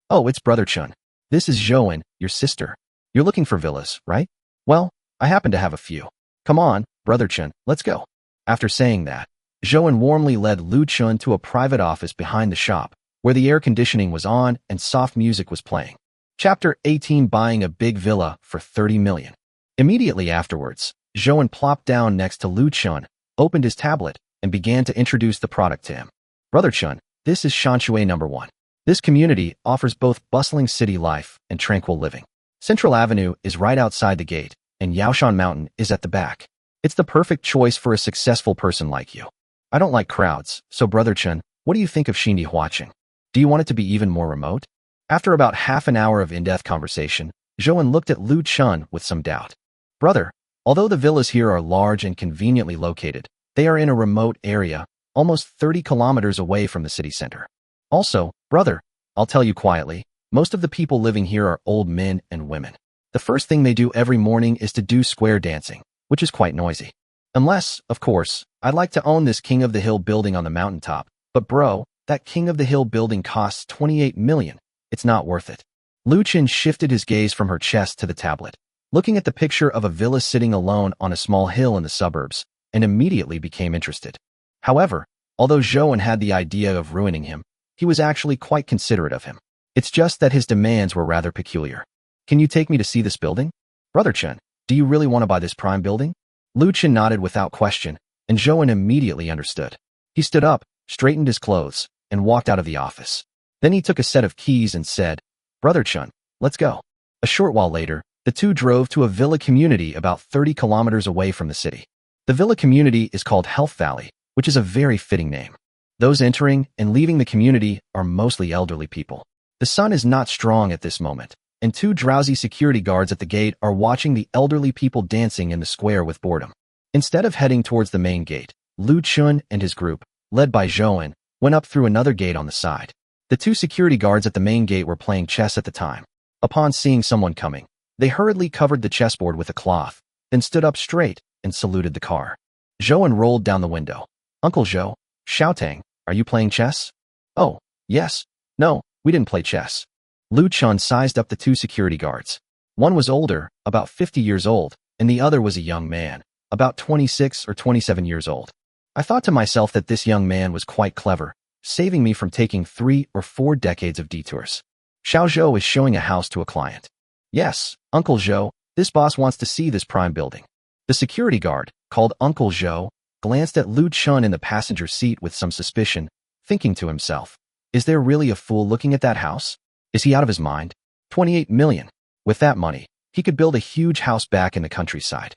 Oh, it's Brother Chen. This is Zhouan, your sister. You're looking for villas, right? Well, I happen to have a few. Come on, Brother Chen, let's go. After saying that, Zhouan warmly led Lu Chen to a private office behind the shop, where the air conditioning was on and soft music was playing. Chapter 18: Buying a big villa for 30 million. Immediately afterwards, Zhouan plopped down next to Lu Chen, opened his tablet, and began to introduce the product to him. Brother Chen, this is Shanshui No. 1. This community offers both bustling city life and tranquil living. Central Avenue is right outside the gate, and Yaoshan Mountain is at the back. It's the perfect choice for a successful person like you. I don't like crowds, so Brother Chen, what do you think of Xindi Huaqing? Do you want it to be even more remote? After about half an hour of in-depth conversation, Zhouan looked at Lu Chen with some doubt. Brother, although the villas here are large and conveniently located, they are in a remote area, almost 30 kilometers away from the city center. Also, brother, I'll tell you quietly, most of the people living here are old men and women. The first thing they do every morning is to do square dancing, which is quite noisy. Unless, of course, I'd like to own this King of the Hill building on the mountaintop, but bro, that King of the Hill building costs 28 million. It's not worth it. Lu Chen shifted his gaze from her chest to the tablet, looking at the picture of a villa sitting alone on a small hill in the suburbs, and immediately became interested. However, although Zhouan had the idea of ruining him, he was actually quite considerate of him. It's just that his demands were rather peculiar. Can you take me to see this building? Brother Chen, do you really want to buy this prime building? Lu Chen nodded without question, and Zhouan immediately understood. He stood up, straightened his clothes, and walked out of the office. Then he took a set of keys and said, Brother Chen, let's go. A short while later, the two drove to a villa community about 30 kilometers away from the city. The villa community is called Health Valley, which is a very fitting name. Those entering and leaving the community are mostly elderly people. The sun is not strong at this moment, and two drowsy security guards at the gate are watching the elderly people dancing in the square with boredom. Instead of heading towards the main gate, Lu Chen and his group, led by Zhouan, went up through another gate on the side. The two security guards at the main gate were playing chess at the time. Upon seeing someone coming, they hurriedly covered the chessboard with a cloth, then stood up straight and saluted the car. Zhouan rolled down the window. Uncle Zhou, Xiaotang, are you playing chess? Oh, yes. No, we didn't play chess. Lu Chen sized up the two security guards. One was older, about 50 years old, and the other was a young man, about 26 or 27 years old. I thought to myself that this young man was quite clever, saving me from taking 3 or 4 decades of detours. Xiao Zhou is showing a house to a client. Yes, Uncle Zhou, this boss wants to see this prime building. The security guard, called Uncle Zhou, glanced at Lu Chen in the passenger seat with some suspicion, thinking to himself, is there really a fool looking at that house? Is he out of his mind? 28 million. With that money, he could build a huge house back in the countryside.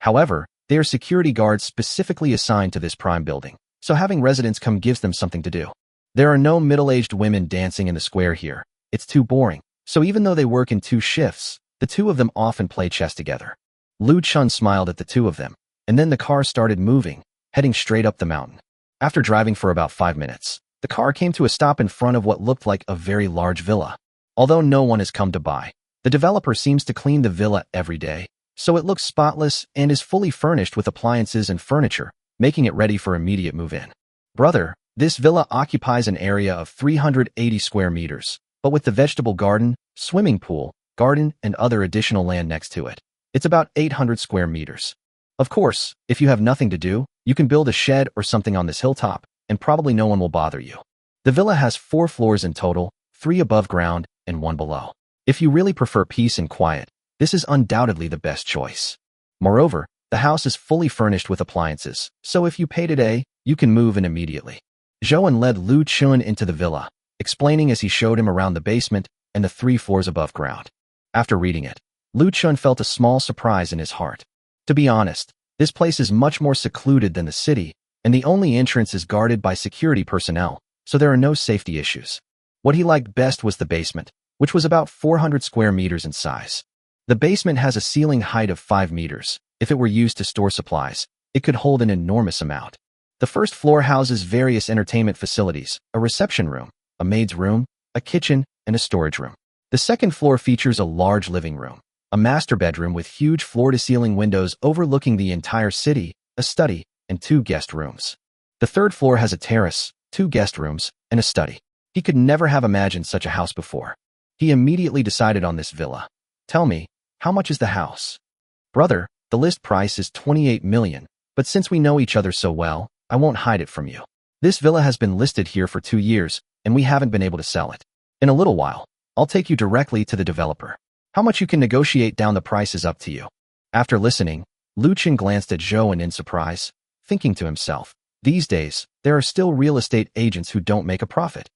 However, they are security guards specifically assigned to this prime building, so having residents come gives them something to do. There are no middle-aged women dancing in the square here. It's too boring. So even though they work in 2 shifts, the 2 of them often play chess together. Lu Chen smiled at the 2 of them, and then the car started moving, heading straight up the mountain. After driving for about 5 minutes, the car came to a stop in front of what looked like a very large villa. Although no one has come to buy, the developer seems to clean the villa every day, so it looks spotless and is fully furnished with appliances and furniture, making it ready for immediate move-in. Brother, this villa occupies an area of 380 square meters, but with the vegetable garden, swimming pool, garden, and other additional land next to it. It's about 800 square meters. Of course, if you have nothing to do, you can build a shed or something on this hilltop, and probably no one will bother you. The villa has 4 floors in total, 3 above ground and 1 below. If you really prefer peace and quiet, this is undoubtedly the best choice. Moreover, the house is fully furnished with appliances, so if you pay today, you can move in immediately. Zhou led Lu Chen into the villa, explaining as he showed him around the basement and the 3 floors above ground. After reading it, Lu Chen felt a small surprise in his heart. To be honest, this place is much more secluded than the city, and the only entrance is guarded by security personnel, so there are no safety issues. What he liked best was the basement, which was about 400 square meters in size. The basement has a ceiling height of 5 meters. If it were used to store supplies, it could hold an enormous amount. The first floor houses various entertainment facilities, a reception room, a maid's room, a kitchen, and a storage room. The second floor features a large living room, a master bedroom with huge floor-to-ceiling windows overlooking the entire city, a study, and 2 guest rooms. The third floor has a terrace, 2 guest rooms, and a study. He could never have imagined such a house before. He immediately decided on this villa. Tell me, how much is the house? Brother, the list price is 28 million, but since we know each other so well, I won't hide it from you. This villa has been listed here for 2 years, and we haven't been able to sell it. In a little while, I'll take you directly to the developer. How much you can negotiate down the price is up to you. After listening, Lu Chen glanced at Zhou in surprise, thinking to himself, these days, there are still real estate agents who don't make a profit.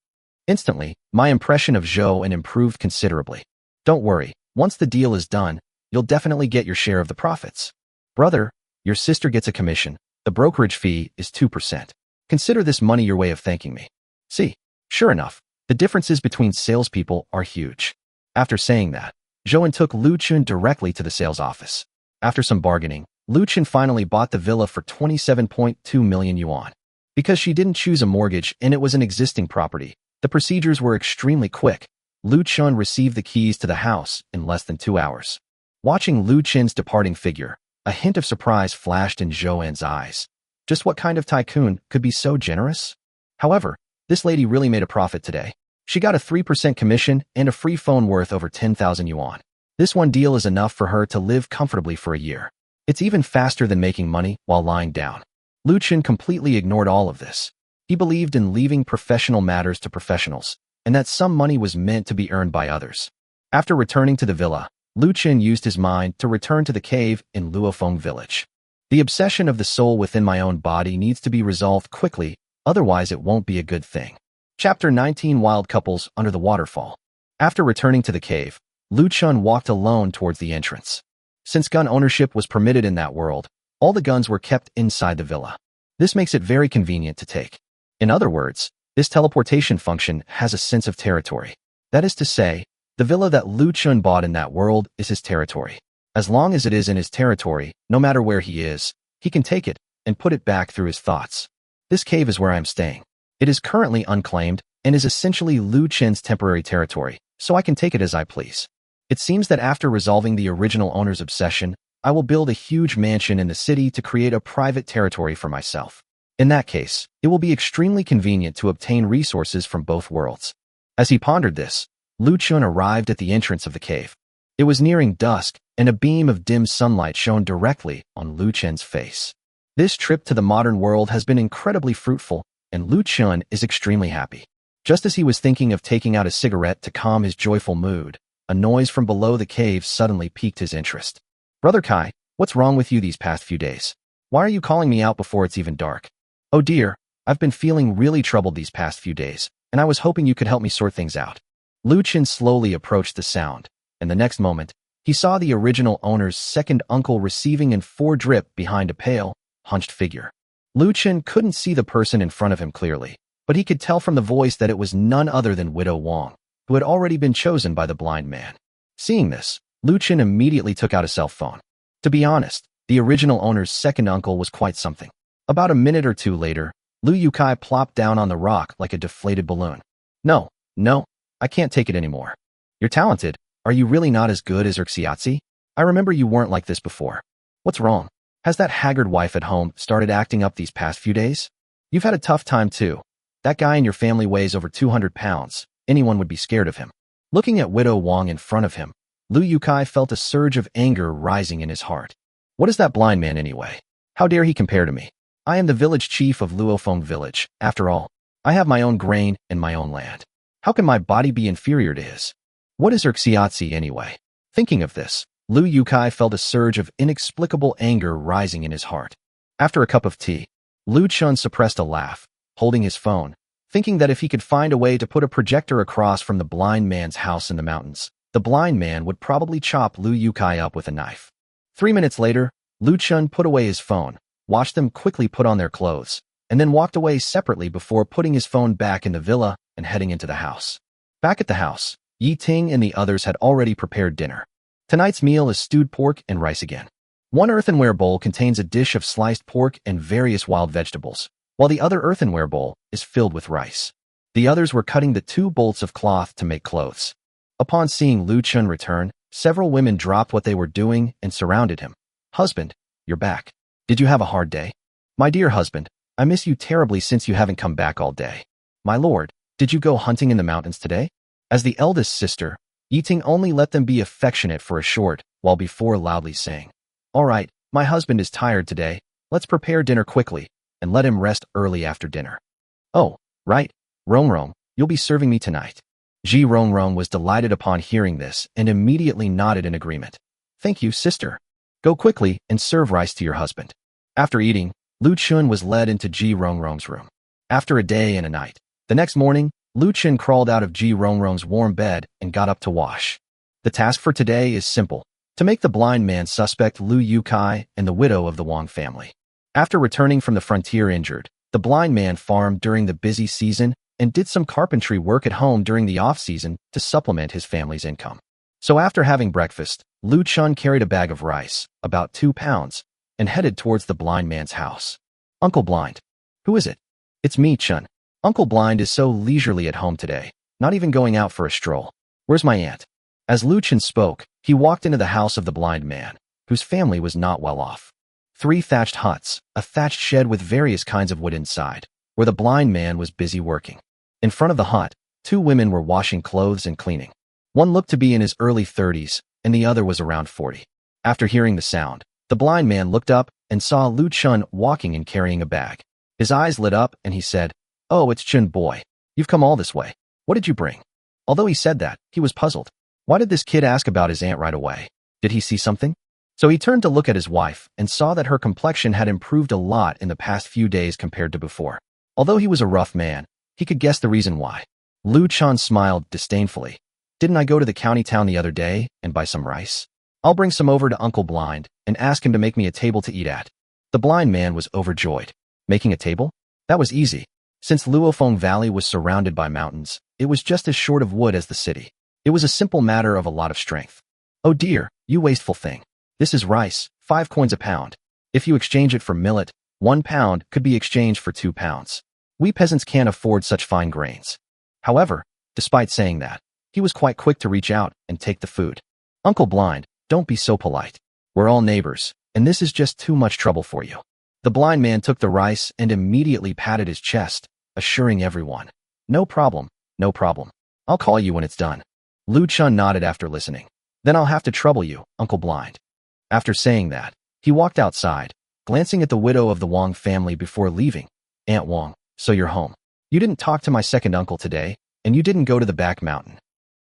Instantly, my impression of Zhou improved considerably. Don't worry, once the deal is done, you'll definitely get your share of the profits. Brother, your sister gets a commission. The brokerage fee is 2%. Consider this money your way of thanking me. See, sure enough, the differences between salespeople are huge. After saying that, Zhou took Lu Chen directly to the sales office. After some bargaining, Lu Chen finally bought the villa for 27.2 million yuan. Because she didn't choose a mortgage and it was an existing property, the procedures were extremely quick. Lu Chen received the keys to the house in less than 2 hours. Watching Lu Chen's departing figure, a hint of surprise flashed in Zhou's eyes. Just what kind of tycoon could be so generous? However, this lady really made a profit today. She got a 3% commission and a free phone worth over 10,000 yuan. This one deal is enough for her to live comfortably for a year. It's even faster than making money while lying down. Lu Chen completely ignored all of this. He believed in leaving professional matters to professionals, and that some money was meant to be earned by others. After returning to the villa, Lu Chen used his mind to return to the cave in Luofeng village. The obsession of the soul within my own body needs to be resolved quickly, otherwise it won't be a good thing. Chapter 19 Wild Couples Under the Waterfall. After returning to the cave, Lu Chen walked alone towards the entrance. Since gun ownership was permitted in that world, all the guns were kept inside the villa. This makes it very convenient to take. In other words, this teleportation function has a sense of territory. That is to say, the villa that Lu Chen bought in that world is his territory. As long as it is in his territory, no matter where he is, he can take it and put it back through his thoughts. This cave is where I am staying. It is currently unclaimed and is essentially Lu Chen's temporary territory, so I can take it as I please. It seems that after resolving the original owner's obsession, I will build a huge mansion in the city to create a private territory for myself. In that case, it will be extremely convenient to obtain resources from both worlds. As he pondered this, Lu Chen arrived at the entrance of the cave. It was nearing dusk, and a beam of dim sunlight shone directly on Lu Chen's face. This trip to the modern world has been incredibly fruitful, and Lu Chen is extremely happy. Just as he was thinking of taking out a cigarette to calm his joyful mood, a noise from below the cave suddenly piqued his interest. "Brother Kai, what's wrong with you these past few days? Why are you calling me out before it's even dark?" "Oh dear, I've been feeling really troubled these past few days, and I was hoping you could help me sort things out." Lu Chen slowly approached the sound, and the next moment, he saw the original owner's second uncle receiving in 4 drip behind a pale, hunched figure. Lu Chen couldn't see the person in front of him clearly, but he could tell from the voice that it was none other than Widow Wang, who had already been chosen by the blind man. Seeing this, Lu Chen immediately took out a cell phone. To be honest, the original owner's second uncle was quite something. About a minute or two later, Lu Yukai plopped down on the rock like a deflated balloon. No, I can't take it anymore. You're talented. Are you really not as good as Erxiatzi? I remember you weren't like this before. What's wrong? Has that haggard wife at home started acting up these past few days? You've had a tough time too. That guy in your family weighs over 200 pounds. Anyone would be scared of him. Looking at Widow Wang in front of him, Lu Yukai felt a surge of anger rising in his heart. What is that blind man anyway? How dare he compare to me? I am the village chief of Luofeng village. After all, I have my own grain and my own land. How can my body be inferior to his? What is Erxiatzi anyway? Thinking of this, Lu Yukai felt a surge of inexplicable anger rising in his heart. After a cup of tea, Lu Chen suppressed a laugh, holding his phone, thinking that if he could find a way to put a projector across from the blind man's house in the mountains, the blind man would probably chop Lu Yukai up with a knife. 3 minutes later, Lu Chen put away his phone, watched them quickly put on their clothes, and then walked away separately before putting his phone back in the villa and heading into the house. Back at the house, Yi Ting and the others had already prepared dinner. Tonight's meal is stewed pork and rice again. One earthenware bowl contains a dish of sliced pork and various wild vegetables, while the other earthenware bowl is filled with rice. The others were cutting the 2 bolts of cloth to make clothes. Upon seeing Lu Chen return, several women dropped what they were doing and surrounded him. "Husband, you're back. Did you have a hard day?" "My dear husband, I miss you terribly since you haven't come back all day." "My lord, did you go hunting in the mountains today?" As the eldest sister, Yi Ting only let them be affectionate for a short while before loudly saying, "All right, my husband is tired today. Let's prepare dinner quickly and let him rest early after dinner." "Oh, right, Rongrong, you'll be serving me tonight." Ji Rongrong was delighted upon hearing this and immediately nodded in agreement. "Thank you, sister. Go quickly and serve rice to your husband." After eating, Lu Chen was led into Ji Rongrong's room. After a day and a night, the next morning, Lu Chen crawled out of Ji Rongrong's warm bed and got up to wash. The task for today is simple: to make the blind man suspect Lu Yukai and the widow of the Wang family. After returning from the frontier injured, the blind man farmed during the busy season and did some carpentry work at home during the off-season to supplement his family's income. So after having breakfast, Lu Chen carried a bag of rice, about 2 pounds, and headed towards the blind man's house. "Uncle Blind." "Who is it?" "It's me, Chen. Uncle Blind is so leisurely at home today, not even going out for a stroll. Where's my aunt?" As Lu Chen spoke, he walked into the house of the blind man, whose family was not well off. 3 thatched huts, a thatched shed with various kinds of wood inside, where the blind man was busy working. In front of the hut, 2 women were washing clothes and cleaning. One looked to be in his early 30s, and the other was around 40. After hearing the sound, the blind man looked up and saw Lu Chen walking and carrying a bag. His eyes lit up and he said, "Oh, it's Chen boy. You've come all this way. What did you bring?" Although he said that, he was puzzled. Why did this kid ask about his aunt right away? Did he see something? So he turned to look at his wife and saw that her complexion had improved a lot in the past few days compared to before. Although he was a rough man, he could guess the reason why. Lu Chen smiled disdainfully. "Didn't I go to the county town the other day and buy some rice? I'll bring some over to Uncle Blind and ask him to make me a table to eat at." The blind man was overjoyed. Making a table? That was easy. Since Luofeng Valley was surrounded by mountains, it was just as short of wood as the city. It was a simple matter of a lot of strength. "Oh dear, you wasteful thing. This is rice, 5 coins a pound. If you exchange it for millet, 1 pound could be exchanged for 2 pounds. We peasants can't afford such fine grains." However, despite saying that, he was quite quick to reach out and take the food. "Uncle Blind, don't be so polite. We're all neighbors, and this is just too much trouble for you." The blind man took the rice and immediately patted his chest, assuring everyone, "No problem, no problem. I'll call you when it's done." Lu Chen nodded after listening. Then I'll have to trouble you, Uncle Blind. After saying that, he walked outside, glancing at the widow of the Wang family before leaving. Aunt Wang, so you're home. You didn't talk to my second uncle today, and you didn't go to the back mountain.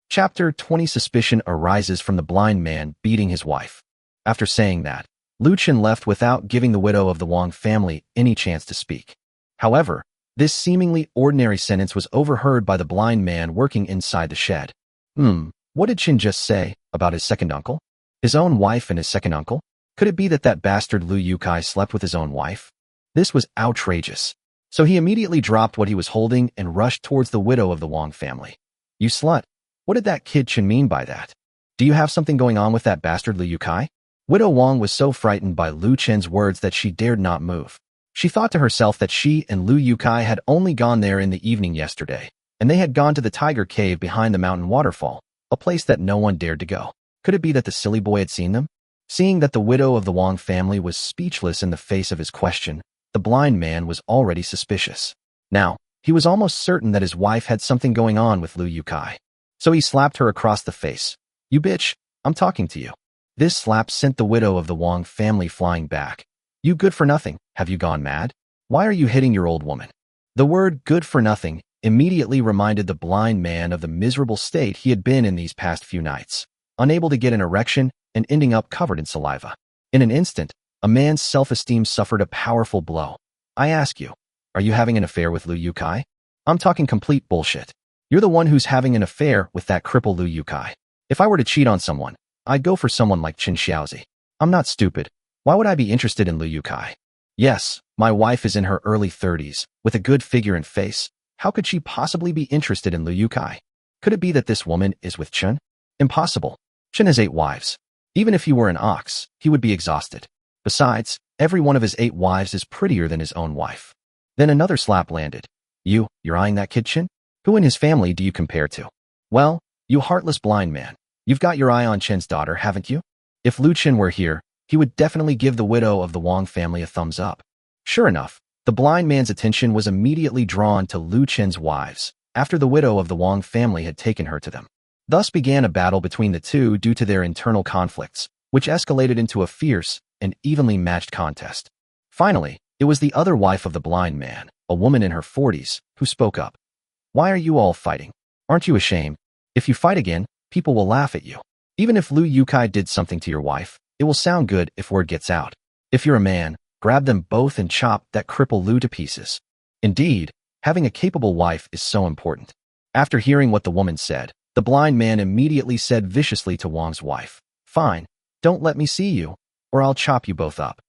Chapter 20. Suspicion arises from the blind man beating his wife. After saying that, Lu Chen left without giving the widow of the Wang family any chance to speak. However, this seemingly ordinary sentence was overheard by the blind man working inside the shed. What did Chen just say about his second uncle? His own wife and his second uncle? Could it be that that bastard Lu Yukai slept with his own wife? This was outrageous. So he immediately dropped what he was holding and rushed towards the widow of the Wang family. You slut! What did that kid Chen mean by that? Do you have something going on with that bastard Lu Yukai? Widow Wang was so frightened by Lu Chen's words that she dared not move. She thought to herself that she and Lu Yukai had only gone there in the evening yesterday, and they had gone to the tiger cave behind the mountain waterfall, a place that no one dared to go. Could it be that the silly boy had seen them? Seeing that the widow of the Wang family was speechless in the face of his question, the blind man was already suspicious. Now, he was almost certain that his wife had something going on with Lu Yukai. So he slapped her across the face. You bitch, I'm talking to you. This slap sent the widow of the Wang family flying back. You good for nothing, have you gone mad? Why are you hitting your old woman? The word good for nothing immediately reminded the blind man of the miserable state he had been in these past few nights, unable to get an erection and ending up covered in saliva. In an instant, a man's self-esteem suffered a powerful blow. I ask you, are you having an affair with Lu Yukai? I'm talking complete bullshit. You're the one who's having an affair with that cripple Lu Yukai. If I were to cheat on someone, I'd go for someone like Chen Xiaozi. I'm not stupid. Why would I be interested in Lu Yukai? Yes, my wife is in her early 30s, with a good figure and face. How could she possibly be interested in Lu Yukai? Could it be that this woman is with Chen? Impossible. Chen has 8 wives. Even if he were an ox, he would be exhausted. Besides, every one of his 8 wives is prettier than his own wife. Then another slap landed. You're eyeing that kid Chen? Who in his family do you compare to? Well, you heartless blind man. You've got your eye on Chen's daughter, haven't you? If Lu Chen were here, he would definitely give the widow of the Wang family a thumbs up. Sure enough, the blind man's attention was immediately drawn to Lu Chen's wives, after the widow of the Wang family had taken her to them. Thus began a battle between the two due to their internal conflicts, which escalated into a fierce and evenly matched contest. Finally, it was the other wife of the blind man, a woman in her 40s, who spoke up. Why are you all fighting? Aren't you ashamed? If you fight again, people will laugh at you. Even if Lu Yukai did something to your wife, it will sound good if word gets out. If you're a man, grab them both and chop that cripple Lu to pieces. Indeed, having a capable wife is so important. After hearing what the woman said, the blind man immediately said viciously to Wang's wife, Fine, don't let me see you, or I'll chop you both up.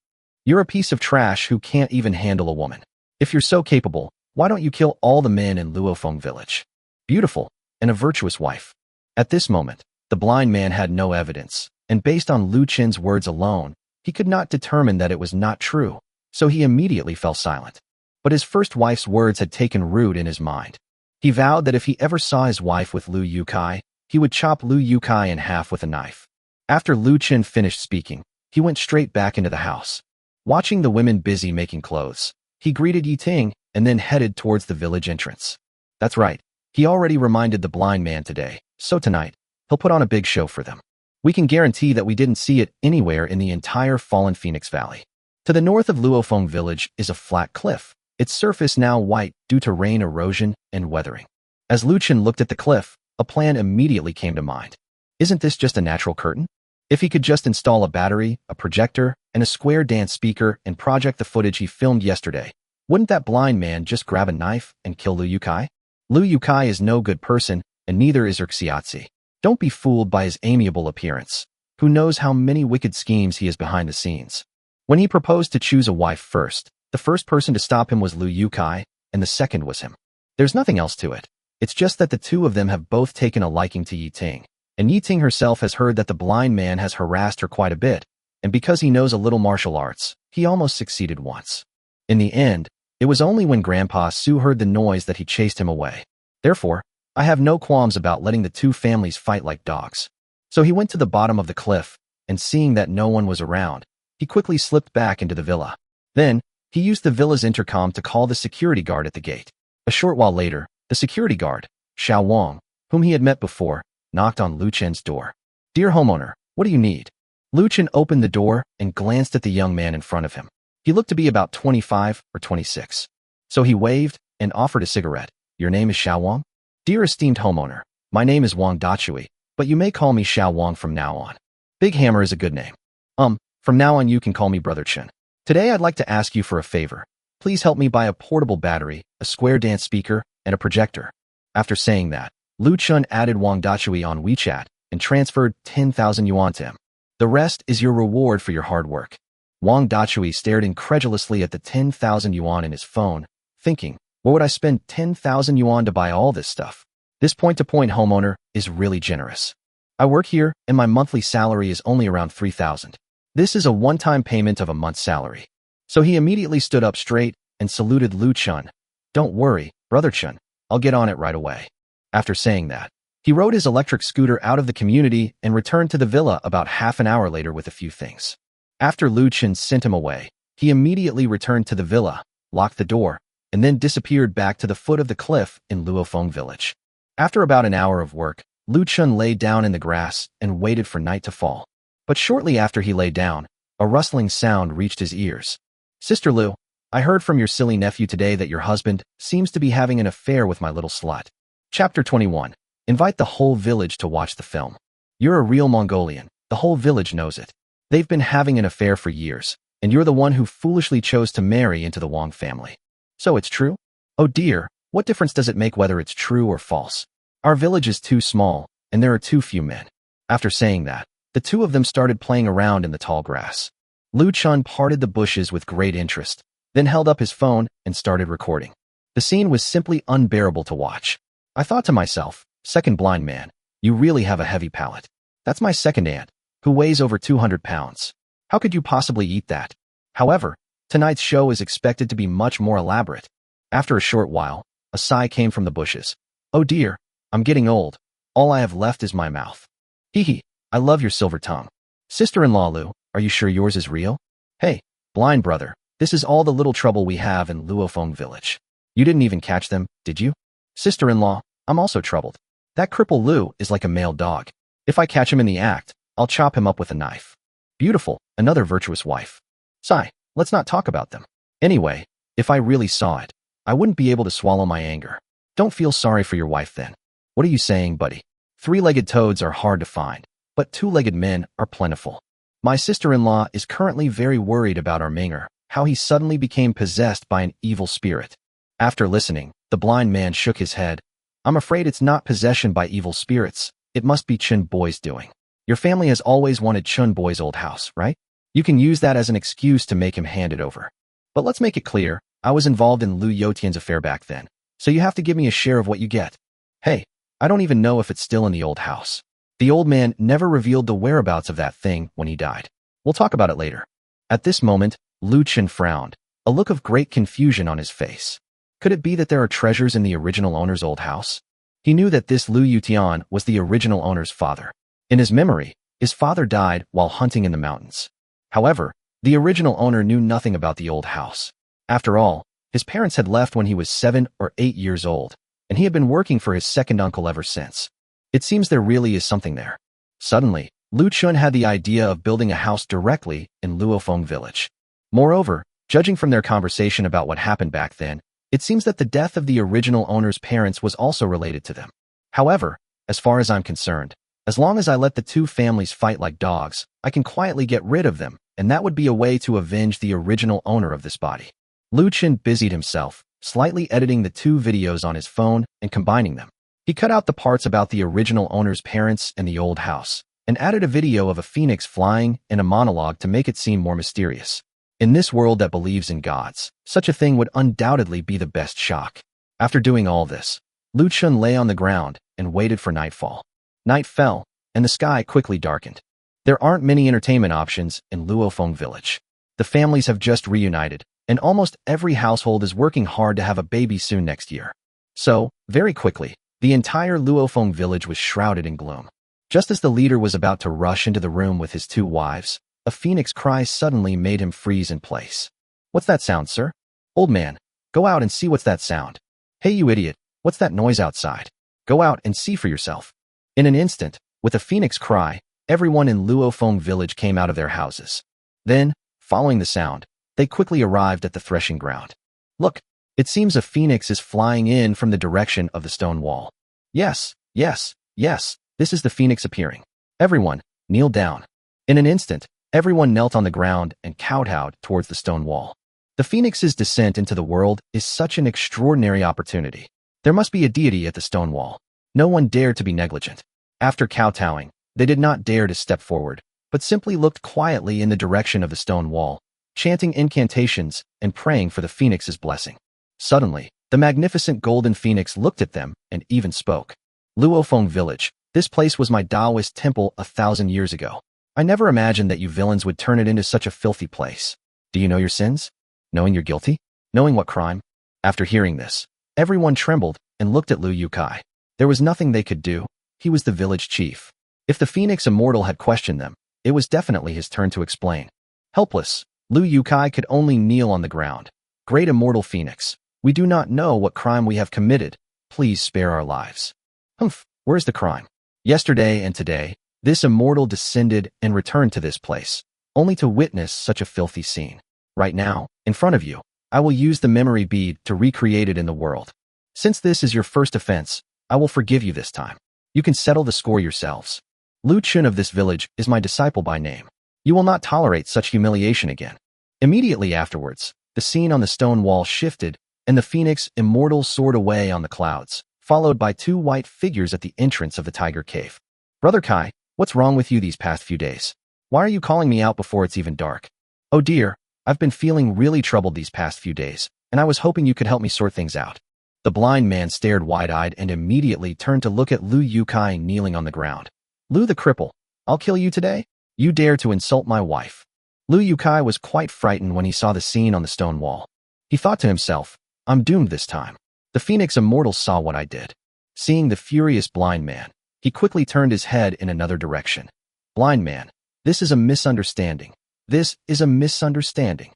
You're a piece of trash who can't even handle a woman. If you're so capable, why don't you kill all the men in Luofeng village? Beautiful, and a virtuous wife. At this moment, the blind man had no evidence, and based on Lu Chen's words alone, he could not determine that it was not true, so he immediately fell silent. But his first wife's words had taken root in his mind. He vowed that if he ever saw his wife with Lu Yukai, he would chop Lu Yukai in half with a knife. After Lu Chen finished speaking, he went straight back into the house. Watching the women busy making clothes, he greeted Yi Ting and then headed towards the village entrance. That's right, he already reminded the blind man today, so tonight, he'll put on a big show for them. We can guarantee that we didn't see it anywhere in the entire fallen Phoenix Valley. To the north of Luofeng village is a flat cliff, its surface now white due to rain erosion and weathering. As Lu Chen looked at the cliff, a plan immediately came to mind. Isn't this just a natural curtain? If he could just install a battery, a projector, and a square dance speaker and project the footage he filmed yesterday, wouldn't that blind man just grab a knife and kill Lu Yukai? Lu Yukai is no good person, and neither is Xiaozi. Don't be fooled by his amiable appearance. Who knows how many wicked schemes he has behind the scenes. When he proposed to choose a wife first, the first person to stop him was Lu Yukai, and the second was him. There's nothing else to it. It's just that the two of them have both taken a liking to Yi Ting, and Yi Ting herself has heard that the blind man has harassed her quite a bit, and because he knows a little martial arts, he almost succeeded once. In the end, it was only when Grandpa Su heard the noise that he chased him away. Therefore, I have no qualms about letting the two families fight like dogs. So he went to the bottom of the cliff, and seeing that no one was around, he quickly slipped back into the villa. Then, he used the villa's intercom to call the security guard at the gate. A short while later, the security guard, Xiao Wang, whom he had met before, knocked on Lu Chen's door. Dear homeowner, what do you need? Lu Chen opened the door and glanced at the young man in front of him. He looked to be about 25 or 26. So he waved and offered a cigarette. Your name is Xiao Wang? Dear esteemed homeowner, my name is Wang Dachui, but you may call me Xiao Wang from now on. Big Hammer is a good name. From now on you can call me Brother Chen. Today I'd like to ask you for a favor. Please help me buy a portable battery, a square dance speaker, and a projector. After saying that, Lu Chen added Wang Dachui on WeChat and transferred 10,000 yuan to him. The rest is your reward for your hard work. Wang Dachui stared incredulously at the 10,000 yuan in his phone, thinking, what would I spend 10,000 yuan to buy all this stuff? This point-to-point homeowner is really generous. I work here and my monthly salary is only around 3,000. This is a one-time payment of a month's salary. So he immediately stood up straight and saluted Lu Chen. Don't worry, Brother Chen, I'll get on it right away. After saying that, he rode his electric scooter out of the community and returned to the villa about half an hour later with a few things. After Lu Chen sent him away, he immediately returned to the villa, locked the door, and then disappeared back to the foot of the cliff in Luofeng village. After about an hour of work, Lu Chen lay down in the grass and waited for night to fall. But shortly after he lay down, a rustling sound reached his ears. Sister Lu, I heard from your silly nephew today that your husband seems to be having an affair with my little slut. Chapter 21. Invite the whole village to watch the film. You're a real Mongolian. The whole village knows it. They've been having an affair for years, and you're the one who foolishly chose to marry into the Wang family. So it's true? Oh dear, what difference does it make whether it's true or false? Our village is too small, and there are too few men. After saying that, the two of them started playing around in the tall grass. Lu Chen parted the bushes with great interest, then held up his phone and started recording. The scene was simply unbearable to watch. I thought to myself, second blind man, you really have a heavy palate. That's my second aunt, who weighs over 200 pounds. How could you possibly eat that? However, tonight's show is expected to be much more elaborate. After a short while, a sigh came from the bushes. Oh dear, I'm getting old. All I have left is my mouth. Hee hee, I love your silver tongue. Sister-in-law Lu, are you sure yours is real? Hey, blind brother, this is all the little trouble we have in Luofeng village. You didn't even catch them, did you? Sister-in-law, I'm also troubled. That cripple Lu is like a male dog. If I catch him in the act, I'll chop him up with a knife. Beautiful, another virtuous wife. Sigh, let's not talk about them. Anyway, if I really saw it, I wouldn't be able to swallow my anger. Don't feel sorry for your wife then. What are you saying, buddy? Three-legged toads are hard to find, but two-legged men are plentiful. My sister-in-law is currently very worried about our Minger, how he suddenly became possessed by an evil spirit. After listening, the blind man shook his head. I'm afraid it's not possession by evil spirits. It must be Chen Boy's doing. Your family has always wanted Chen Boy's old house, right? You can use that as an excuse to make him hand it over. But let's make it clear, I was involved in Lu Yotian's affair back then, so you have to give me a share of what you get. Hey, I don't even know if it's still in the old house. The old man never revealed the whereabouts of that thing when he died. We'll talk about it later. At this moment, Lu Chen frowned, a look of great confusion on his face. Could it be that there are treasures in the original owner's old house? He knew that this Lu Yutian was the original owner's father. In his memory, his father died while hunting in the mountains. However, the original owner knew nothing about the old house. After all, his parents had left when he was 7 or 8 years old, and he had been working for his second uncle ever since. It seems there really is something there. Suddenly, Lu Chen had the idea of building a house directly in Luofeng village. Moreover, judging from their conversation about what happened back then, it seems that the death of the original owner's parents was also related to them. However, as far as I'm concerned, as long as I let the two families fight like dogs, I can quietly get rid of them, and that would be a way to avenge the original owner of this body. Lu Chen busied himself, slightly editing the two videos on his phone and combining them. He cut out the parts about the original owner's parents and the old house, and added a video of a phoenix flying and a monologue to make it seem more mysterious. In this world that believes in gods, such a thing would undoubtedly be the best shock. After doing all this, Lu Chen lay on the ground and waited for nightfall. Night fell, and the sky quickly darkened. There aren't many entertainment options in Luofeng village. The families have just reunited, and almost every household is working hard to have a baby soon next year. So, very quickly, the entire Luofeng village was shrouded in gloom. Just as the leader was about to rush into the room with his two wives, a phoenix cry suddenly made him freeze in place. What's that sound, sir? Old man, go out and see what's that sound. Hey you idiot, what's that noise outside? Go out and see for yourself. In an instant, with a phoenix cry, everyone in Luofeng village came out of their houses. Then, following the sound, they quickly arrived at the threshing ground. Look, it seems a phoenix is flying in from the direction of the stone wall. Yes, yes, yes, this is the phoenix appearing. Everyone, kneel down. In an instant, everyone knelt on the ground and kowtowed towards the stone wall. The phoenix's descent into the world is such an extraordinary opportunity. There must be a deity at the stone wall. No one dared to be negligent. After kowtowing, they did not dare to step forward, but simply looked quietly in the direction of the stone wall, chanting incantations and praying for the phoenix's blessing. Suddenly, the magnificent golden phoenix looked at them and even spoke. Luofeng village, this place was my Taoist temple 1,000 years ago. I never imagined that you villains would turn it into such a filthy place. Do you know your sins? Knowing you're guilty? Knowing what crime? After hearing this, everyone trembled and looked at Lu Yukai. There was nothing they could do. He was the village chief. If the Phoenix Immortal had questioned them, it was definitely his turn to explain. Helpless, Lu Yukai could only kneel on the ground. Great Immortal Phoenix, we do not know what crime we have committed. Please spare our lives. Humph, where's the crime? Yesterday and today, this Immortal descended and returned to this place, only to witness such a filthy scene. Right now, in front of you, I will use the memory bead to recreate it in the world. Since this is your first offense, I will forgive you this time. You can settle the score yourselves. Lu Chen of this village is my disciple by name. You will not tolerate such humiliation again. Immediately afterwards, the scene on the stone wall shifted, and the Phoenix Immortal soared away on the clouds, followed by two white figures at the entrance of the tiger cave. Brother Kai, what's wrong with you these past few days? Why are you calling me out before it's even dark? Oh dear, I've been feeling really troubled these past few days, and I was hoping you could help me sort things out. The blind man stared wide-eyed and immediately turned to look at Lu Yukai kneeling on the ground. Lu the cripple, I'll kill you today? You dare to insult my wife. Lu Yukai was quite frightened when he saw the scene on the stone wall. He thought to himself, I'm doomed this time. The Phoenix Immortal saw what I did. Seeing the furious blind man, he quickly turned his head in another direction. Blind man, this is a misunderstanding. This is a misunderstanding.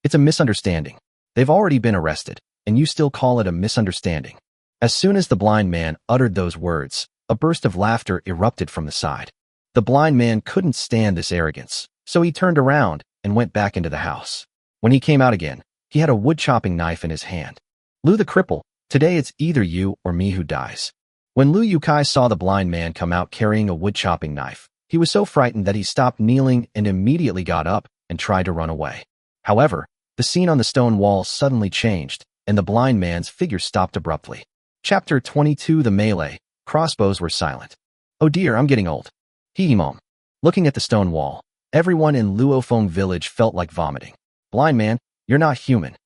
It's a misunderstanding. They've already been arrested, and you still call it a misunderstanding. As soon as the blind man uttered those words, a burst of laughter erupted from the side. The blind man couldn't stand this arrogance, so he turned around and went back into the house. When he came out again, he had a wood-chopping knife in his hand. Lu the cripple, today it's either you or me who dies. When Lu Yukai saw the blind man come out carrying a wood-chopping knife, he was so frightened that he stopped kneeling and immediately got up and tried to run away. However, the scene on the stone wall suddenly changed, and the blind man's figure stopped abruptly. Chapter 22 The Melee. Crossbows were silent. Oh dear, I'm getting old. Hee-hee-mom. Looking at the stone wall, everyone in Luofeng village felt like vomiting. Blind man, you're not human.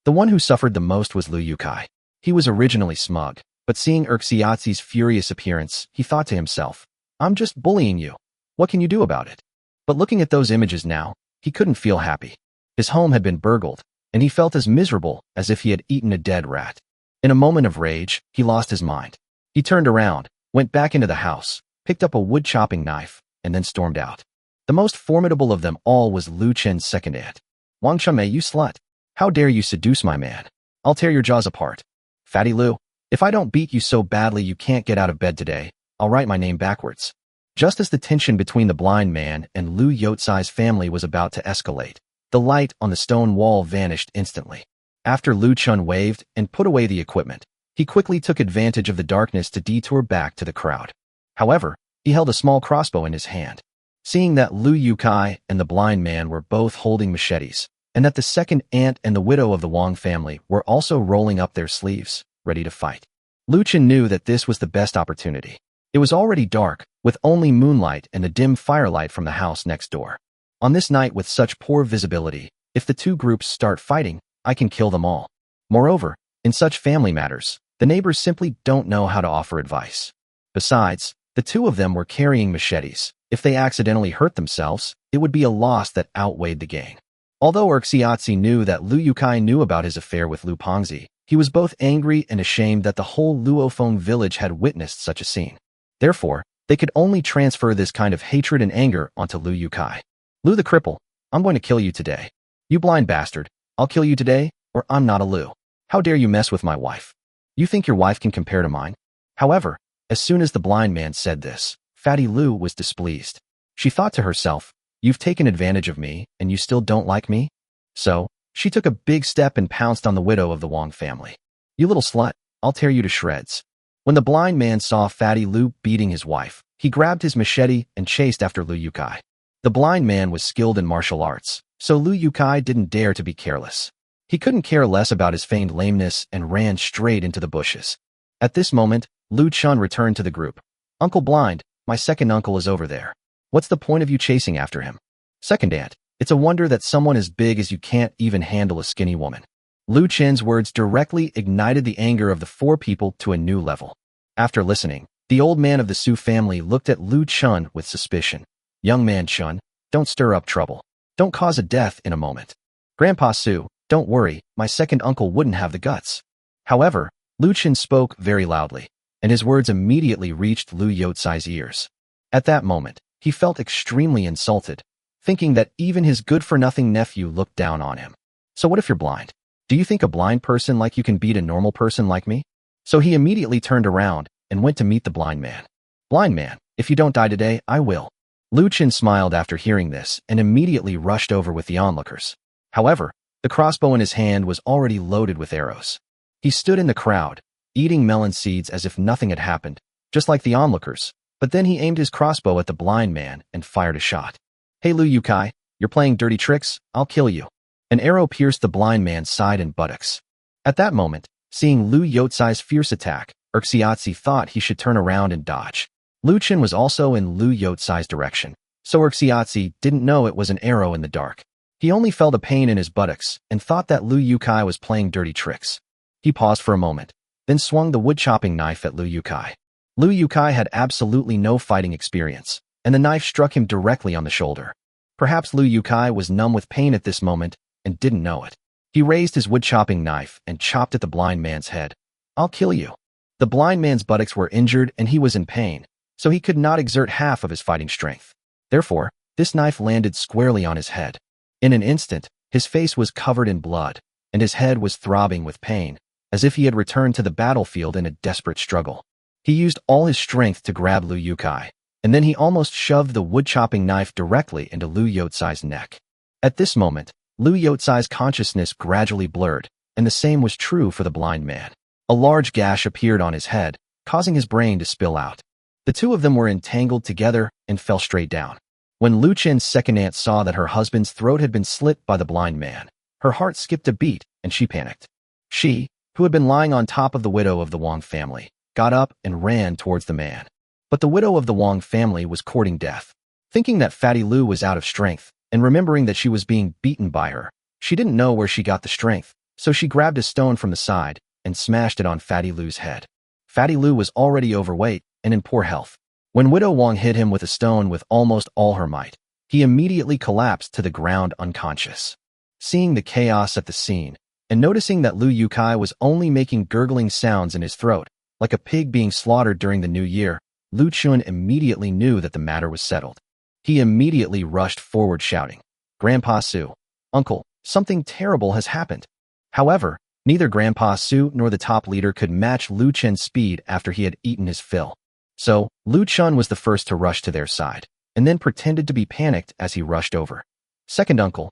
The one who suffered the most was Lu Yukai. He was originally smug, but seeing Erxiazi's furious appearance, he thought to himself, I'm just bullying you. What can you do about it? But looking at those images now, he couldn't feel happy. His home had been burgled, and he felt as miserable as if he had eaten a dead rat. In a moment of rage, he lost his mind. He turned around, went back into the house, picked up a wood-chopping knife, and then stormed out. The most formidable of them all was Lu Chen's second aunt. Wang Chumei, you slut. How dare you seduce my man? I'll tear your jaws apart. Fatty Lu, if I don't beat you so badly you can't get out of bed today, I'll write my name backwards. Just as the tension between the blind man and Lu Yotsai's family was about to escalate, the light on the stone wall vanished instantly. After Lu Chen waved and put away the equipment, he quickly took advantage of the darkness to detour back to the crowd. However, he held a small crossbow in his hand. Seeing that Lu Yukai and the blind man were both holding machetes, and that the second aunt and the widow of the Wang family were also rolling up their sleeves, ready to fight, Lu Chen knew that this was the best opportunity. It was already dark, with only moonlight and the dim firelight from the house next door. On this night with such poor visibility, if the two groups start fighting, I can kill them all. Moreover, in such family matters, the neighbors simply don't know how to offer advice. Besides, the two of them were carrying machetes. If they accidentally hurt themselves, it would be a loss that outweighed the gain. Although Erxiazi knew that Lu Yukai knew about his affair with Lu Pengzi, he was both angry and ashamed that the whole Luofeng village had witnessed such a scene. Therefore, they could only transfer this kind of hatred and anger onto Lu Yukai. Lu the cripple, I'm going to kill you today. You blind bastard, I'll kill you today, or I'm not a Lu. How dare you mess with my wife? You think your wife can compare to mine? However, as soon as the blind man said this, Fatty Lu was displeased. She thought to herself, "You've taken advantage of me, and you still don't like me?" So, she took a big step and pounced on the widow of the Wang family. "You little slut, I'll tear you to shreds." When the blind man saw Fatty Lu beating his wife, he grabbed his machete and chased after Lu Yukai. The blind man was skilled in martial arts, so Lu Yukai didn't dare to be careless. He couldn't care less about his feigned lameness and ran straight into the bushes. At this moment, Lu Chen returned to the group. "Uncle Blind, my second uncle is over there. What's the point of you chasing after him?" "Second aunt, it's a wonder that someone as big as you can't even handle a skinny woman." Lu Chen's words directly ignited the anger of the four people to a new level. After listening, the old man of the Su family looked at Lu Chen with suspicion. "Young man Chen, don't stir up trouble. Don't cause a death in a moment." "Grandpa Su, don't worry, my second uncle wouldn't have the guts." However, Lu Chen spoke very loudly, and his words immediately reached Lu Yotsai's ears. At that moment, he felt extremely insulted, thinking that even his good-for-nothing nephew looked down on him. "So what if you're blind? Do you think a blind person like you can beat a normal person like me?" So he immediately turned around and went to meet the blind man. "Blind man, if you don't die today, I will." Lu Chen smiled after hearing this and immediately rushed over with the onlookers. However, the crossbow in his hand was already loaded with arrows. He stood in the crowd, eating melon seeds as if nothing had happened, just like the onlookers, but then he aimed his crossbow at the blind man and fired a shot. "Hey Lu Yukai, you're playing dirty tricks, I'll kill you." An arrow pierced the blind man's side and buttocks. At that moment, seeing Lu Yotsai's fierce attack, Urxiatsi thought he should turn around and dodge. Lu Chen was also in Lu Yotsai's direction, so Urxiatsi didn't know it was an arrow in the dark. He only felt a pain in his buttocks and thought that Lu Yukai was playing dirty tricks. He paused for a moment, then swung the wood-chopping knife at Lu Yukai. Lu Yukai had absolutely no fighting experience, and the knife struck him directly on the shoulder. Perhaps Lu Yukai was numb with pain at this moment and didn't know it. He raised his wood-chopping knife and chopped at the blind man's head. "I'll kill you." The blind man's buttocks were injured and he was in pain, so he could not exert half of his fighting strength. Therefore, this knife landed squarely on his head. In an instant, his face was covered in blood, and his head was throbbing with pain, as if he had returned to the battlefield in a desperate struggle. He used all his strength to grab Lu Yukai, and then he almost shoved the wood-chopping knife directly into Lu Yotsai's neck. At this moment, Lu Yotsai's consciousness gradually blurred, and the same was true for the blind man. A large gash appeared on his head, causing his brain to spill out. The two of them were entangled together and fell straight down. When Lu Chen's second aunt saw that her husband's throat had been slit by the blind man, her heart skipped a beat and she panicked. She, who had been lying on top of the widow of the Wang family, got up and ran towards the man. But the widow of the Wang family was courting death. Thinking that Fatty Lu was out of strength, and remembering that she was being beaten by her, she didn't know where she got the strength, so she grabbed a stone from the side and smashed it on Fatty Lu's head. Fatty Lu was already overweight and in poor health. When Widow Wang hit him with a stone with almost all her might, he immediately collapsed to the ground unconscious. Seeing the chaos at the scene, and noticing that Lu Yukai was only making gurgling sounds in his throat, like a pig being slaughtered during the new year, Lu Chen immediately knew that the matter was settled. He immediately rushed forward shouting, "Grandpa Su, Uncle, something terrible has happened." However, neither Grandpa Su nor the top leader could match Lu Chen's speed after he had eaten his fill. So, Lu Chen was the first to rush to their side, and then pretended to be panicked as he rushed over. Second uncle,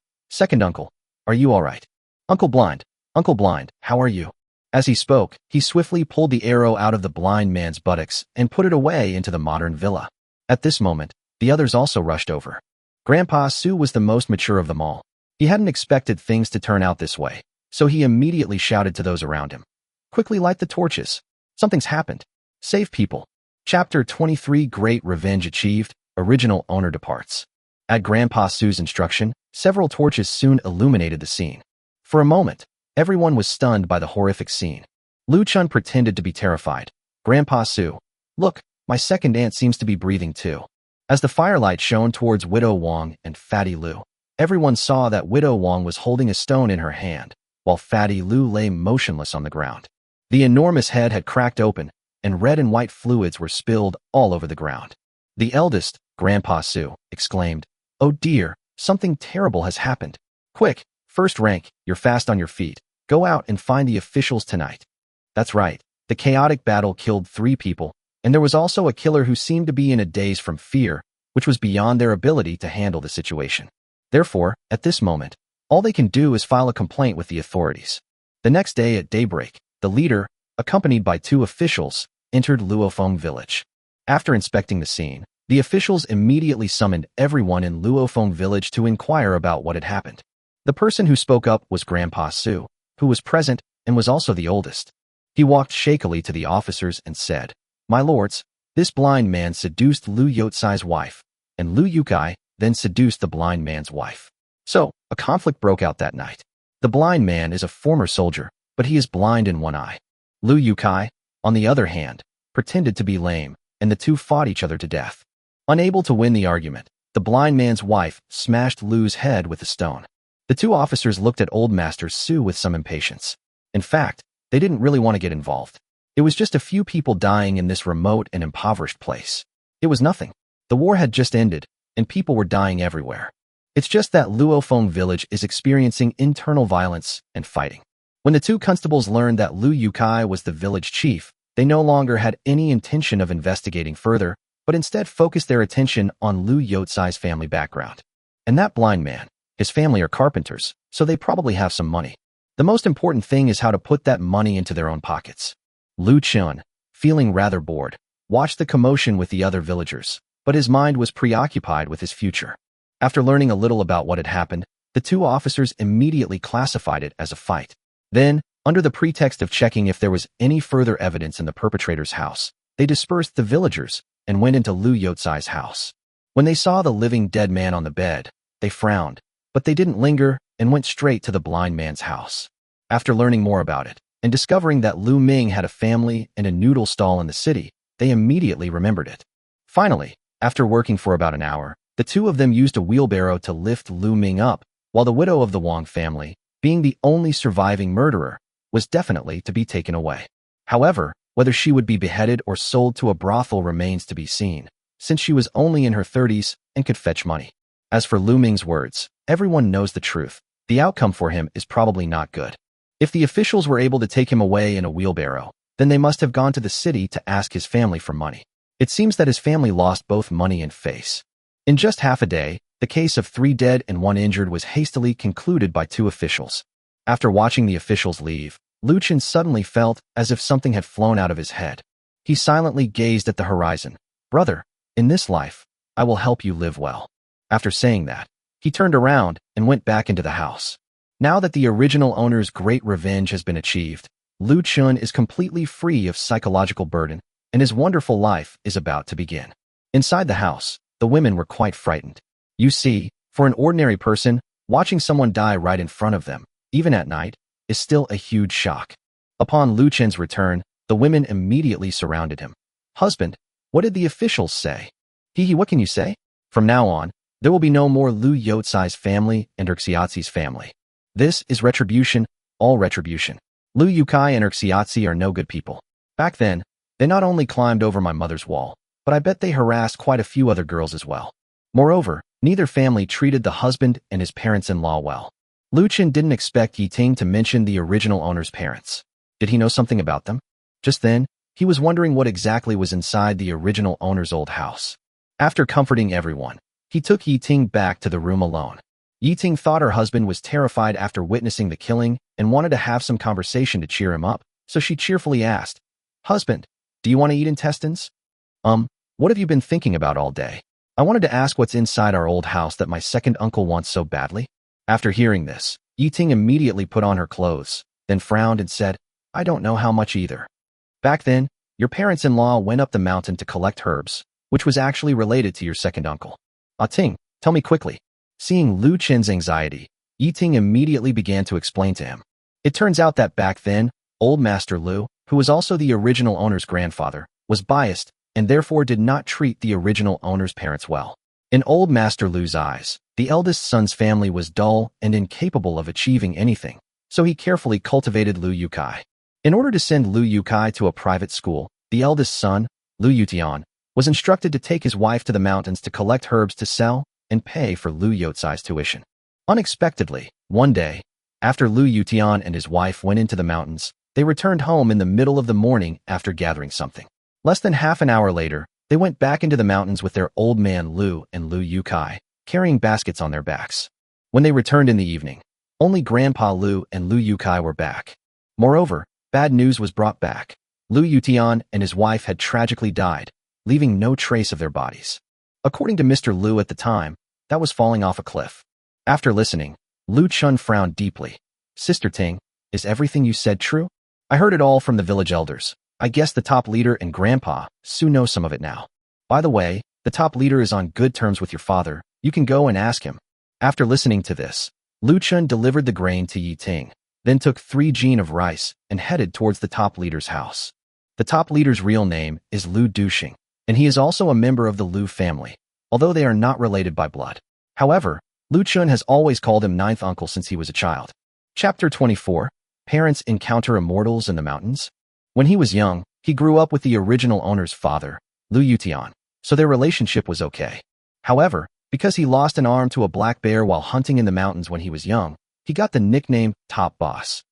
are you all right? Uncle Blind, how are you?" As he spoke, he swiftly pulled the arrow out of the blind man's buttocks and put it away into the modern villa. At this moment, the others also rushed over. Grandpa Su was the most mature of them all. He hadn't expected things to turn out this way, so he immediately shouted to those around him, "Quickly light the torches. Something's happened. Save people." Chapter 23 Great Revenge Achieved, Original Owner Departs. At Grandpa Su's instruction, several torches soon illuminated the scene. For a moment, everyone was stunned by the horrific scene. Lu Chen pretended to be terrified. "Grandpa Su, look, my second aunt seems to be breathing too." As the firelight shone towards Widow Wang and Fatty Lu, everyone saw that Widow Wang was holding a stone in her hand, while Fatty Lu lay motionless on the ground. The enormous head had cracked open, and red and white fluids were spilled all over the ground. The eldest, Grandpa Su, exclaimed, "Oh dear, something terrible has happened. Quick, first rank, you're fast on your feet. Go out and find the officials tonight." That's right, the chaotic battle killed 3 people, and there was also a killer who seemed to be in a daze from fear, which was beyond their ability to handle the situation. Therefore, at this moment, all they can do is file a complaint with the authorities. The next day at daybreak, the leader, accompanied by 2 officials, entered Luofeng village. After inspecting the scene, the officials immediately summoned everyone in Luofeng village to inquire about what had happened. The person who spoke up was Grandpa Su, who was present and was also the oldest. He walked shakily to the officers and said, "My lords, this blind man seduced Lu Yotsai's wife, and Lu Yukai then seduced the blind man's wife. So, a conflict broke out that night. The blind man is a former soldier, but he is blind in one eye. Lu Yukai, on the other hand, pretended to be lame, and the two fought each other to death. Unable to win the argument, the blind man's wife smashed Lu's head with a stone. The 2 officers looked at Old Master Su with some impatience. In fact, they didn't really want to get involved. It was just a few people dying in this remote and impoverished place. It was nothing. The war had just ended, and people were dying everywhere. It's just that Luofeng village is experiencing internal violence and fighting." When the 2 constables learned that Lu Yukai was the village chief, they no longer had any intention of investigating further, but instead focused their attention on Lu Yotsai's family background. And that blind man, his family are carpenters, so they probably have some money. The most important thing is how to put that money into their own pockets. Lu Chen, feeling rather bored, watched the commotion with the other villagers, but his mind was preoccupied with his future. After learning a little about what had happened, the 2 officers immediately classified it as a fight. Then, under the pretext of checking if there was any further evidence in the perpetrator's house, they dispersed the villagers and went into Lu Yotsai's house. When they saw the living dead man on the bed, they frowned, but they didn't linger and went straight to the blind man's house. After learning more about it, and discovering that Lu Ming had a family and a noodle stall in the city, they immediately remembered it. Finally, after working for about an hour, the 2 of them used a wheelbarrow to lift Lu Ming up, while the widow of the Wang family, being the only surviving murderer, was definitely to be taken away. However, whether she would be beheaded or sold to a brothel remains to be seen, since she was only in her 30s and could fetch money. As for Lu Ming's words, everyone knows the truth. The outcome for him is probably not good. If the officials were able to take him away in a wheelbarrow, then they must have gone to the city to ask his family for money. It seems that his family lost both money and face. In just half a day, the case of 3 dead and 1 injured was hastily concluded by 2 officials. After watching the officials leave, Lu Chen suddenly felt as if something had flown out of his head. He silently gazed at the horizon. "Brother, in this life, I will help you live well." After saying that, he turned around and went back into the house. Now that the original owner's great revenge has been achieved, Lu Chen is completely free of psychological burden, and his wonderful life is about to begin. Inside the house, the women were quite frightened. You see, for an ordinary person, watching someone die right in front of them, even at night, is still a huge shock. Upon Lu Chen's return, the women immediately surrounded him. "Husband, what did the officials say?" What can you say? From now on, there will be no more Lu Yotsai's family and Erxiazi's family. This is retribution, all retribution. Lu Yukai and Erxiazi are no good people. Back then, they not only climbed over my mother's wall, but I bet they harassed quite a few other girls as well. Moreover, neither family treated the husband and his parents-in-law well. Lu Chen didn't expect Yiting to mention the original owner's parents. Did he know something about them? Just then, he was wondering what exactly was inside the original owner's old house. After comforting everyone, he took Yiting back to the room alone. Yiting thought her husband was terrified after witnessing the killing and wanted to have some conversation to cheer him up, so she cheerfully asked, "Husband, do you want to eat intestines?" What have you been thinking about all day? I wanted to ask what's inside our old house that my second uncle wants so badly." After hearing this, Yiting immediately put on her clothes, then frowned and said, "I don't know how much either." Back then, your parents-in-law went up the mountain to collect herbs, which was actually related to your second uncle. Ting, tell me quickly. Seeing Lu Chen's anxiety, Yiting immediately began to explain to him. It turns out that back then, Old Master Lu, who was also the original owner's grandfather, was biased and therefore did not treat the original owner's parents well. In Old Master Lu's eyes, the eldest son's family was dull and incapable of achieving anything, so he carefully cultivated Lu Yukai. In order to send Lu Yukai to a private school, the eldest son, Lu Yutian, was instructed to take his wife to the mountains to collect herbs to sell and pay for Lu Yotsai's tuition. Unexpectedly, one day, after Lu Yutian and his wife went into the mountains, they returned home in the middle of the morning after gathering something. Less than half an hour later, They went back into the mountains with their old man Lu and Lu Yukai, carrying baskets on their backs. When they returned in the evening, only Grandpa Lu and Lu Yukai were back. Moreover, bad news was brought back. Lu Yutian and his wife had tragically died, leaving no trace of their bodies. According to Mr. Lu at the time, that was falling off a cliff. After listening, Lu Chen frowned deeply. Sister Ting, is everything you said true? I heard it all from the village elders. I guess the top leader and Grandpa Su know some of it now. By the way, the top leader is on good terms with your father. You can go and ask him. After listening to this, Lu Chen delivered the grain to Yi Ting, then took 3 jin of rice and headed towards the top leader's house. The top leader's real name is Lu Duxing, and he is also a member of the Lu family, although they are not related by blood. However, Lu Chen has always called him ninth uncle since he was a child. Chapter 24. Parents encounter immortals in the mountains. When he was young, he grew up with the original owner's father, Lu Yutian, so their relationship was okay. However, because he lost an arm to a black bear while hunting in the mountains when he was young, he got the nickname Top Boss.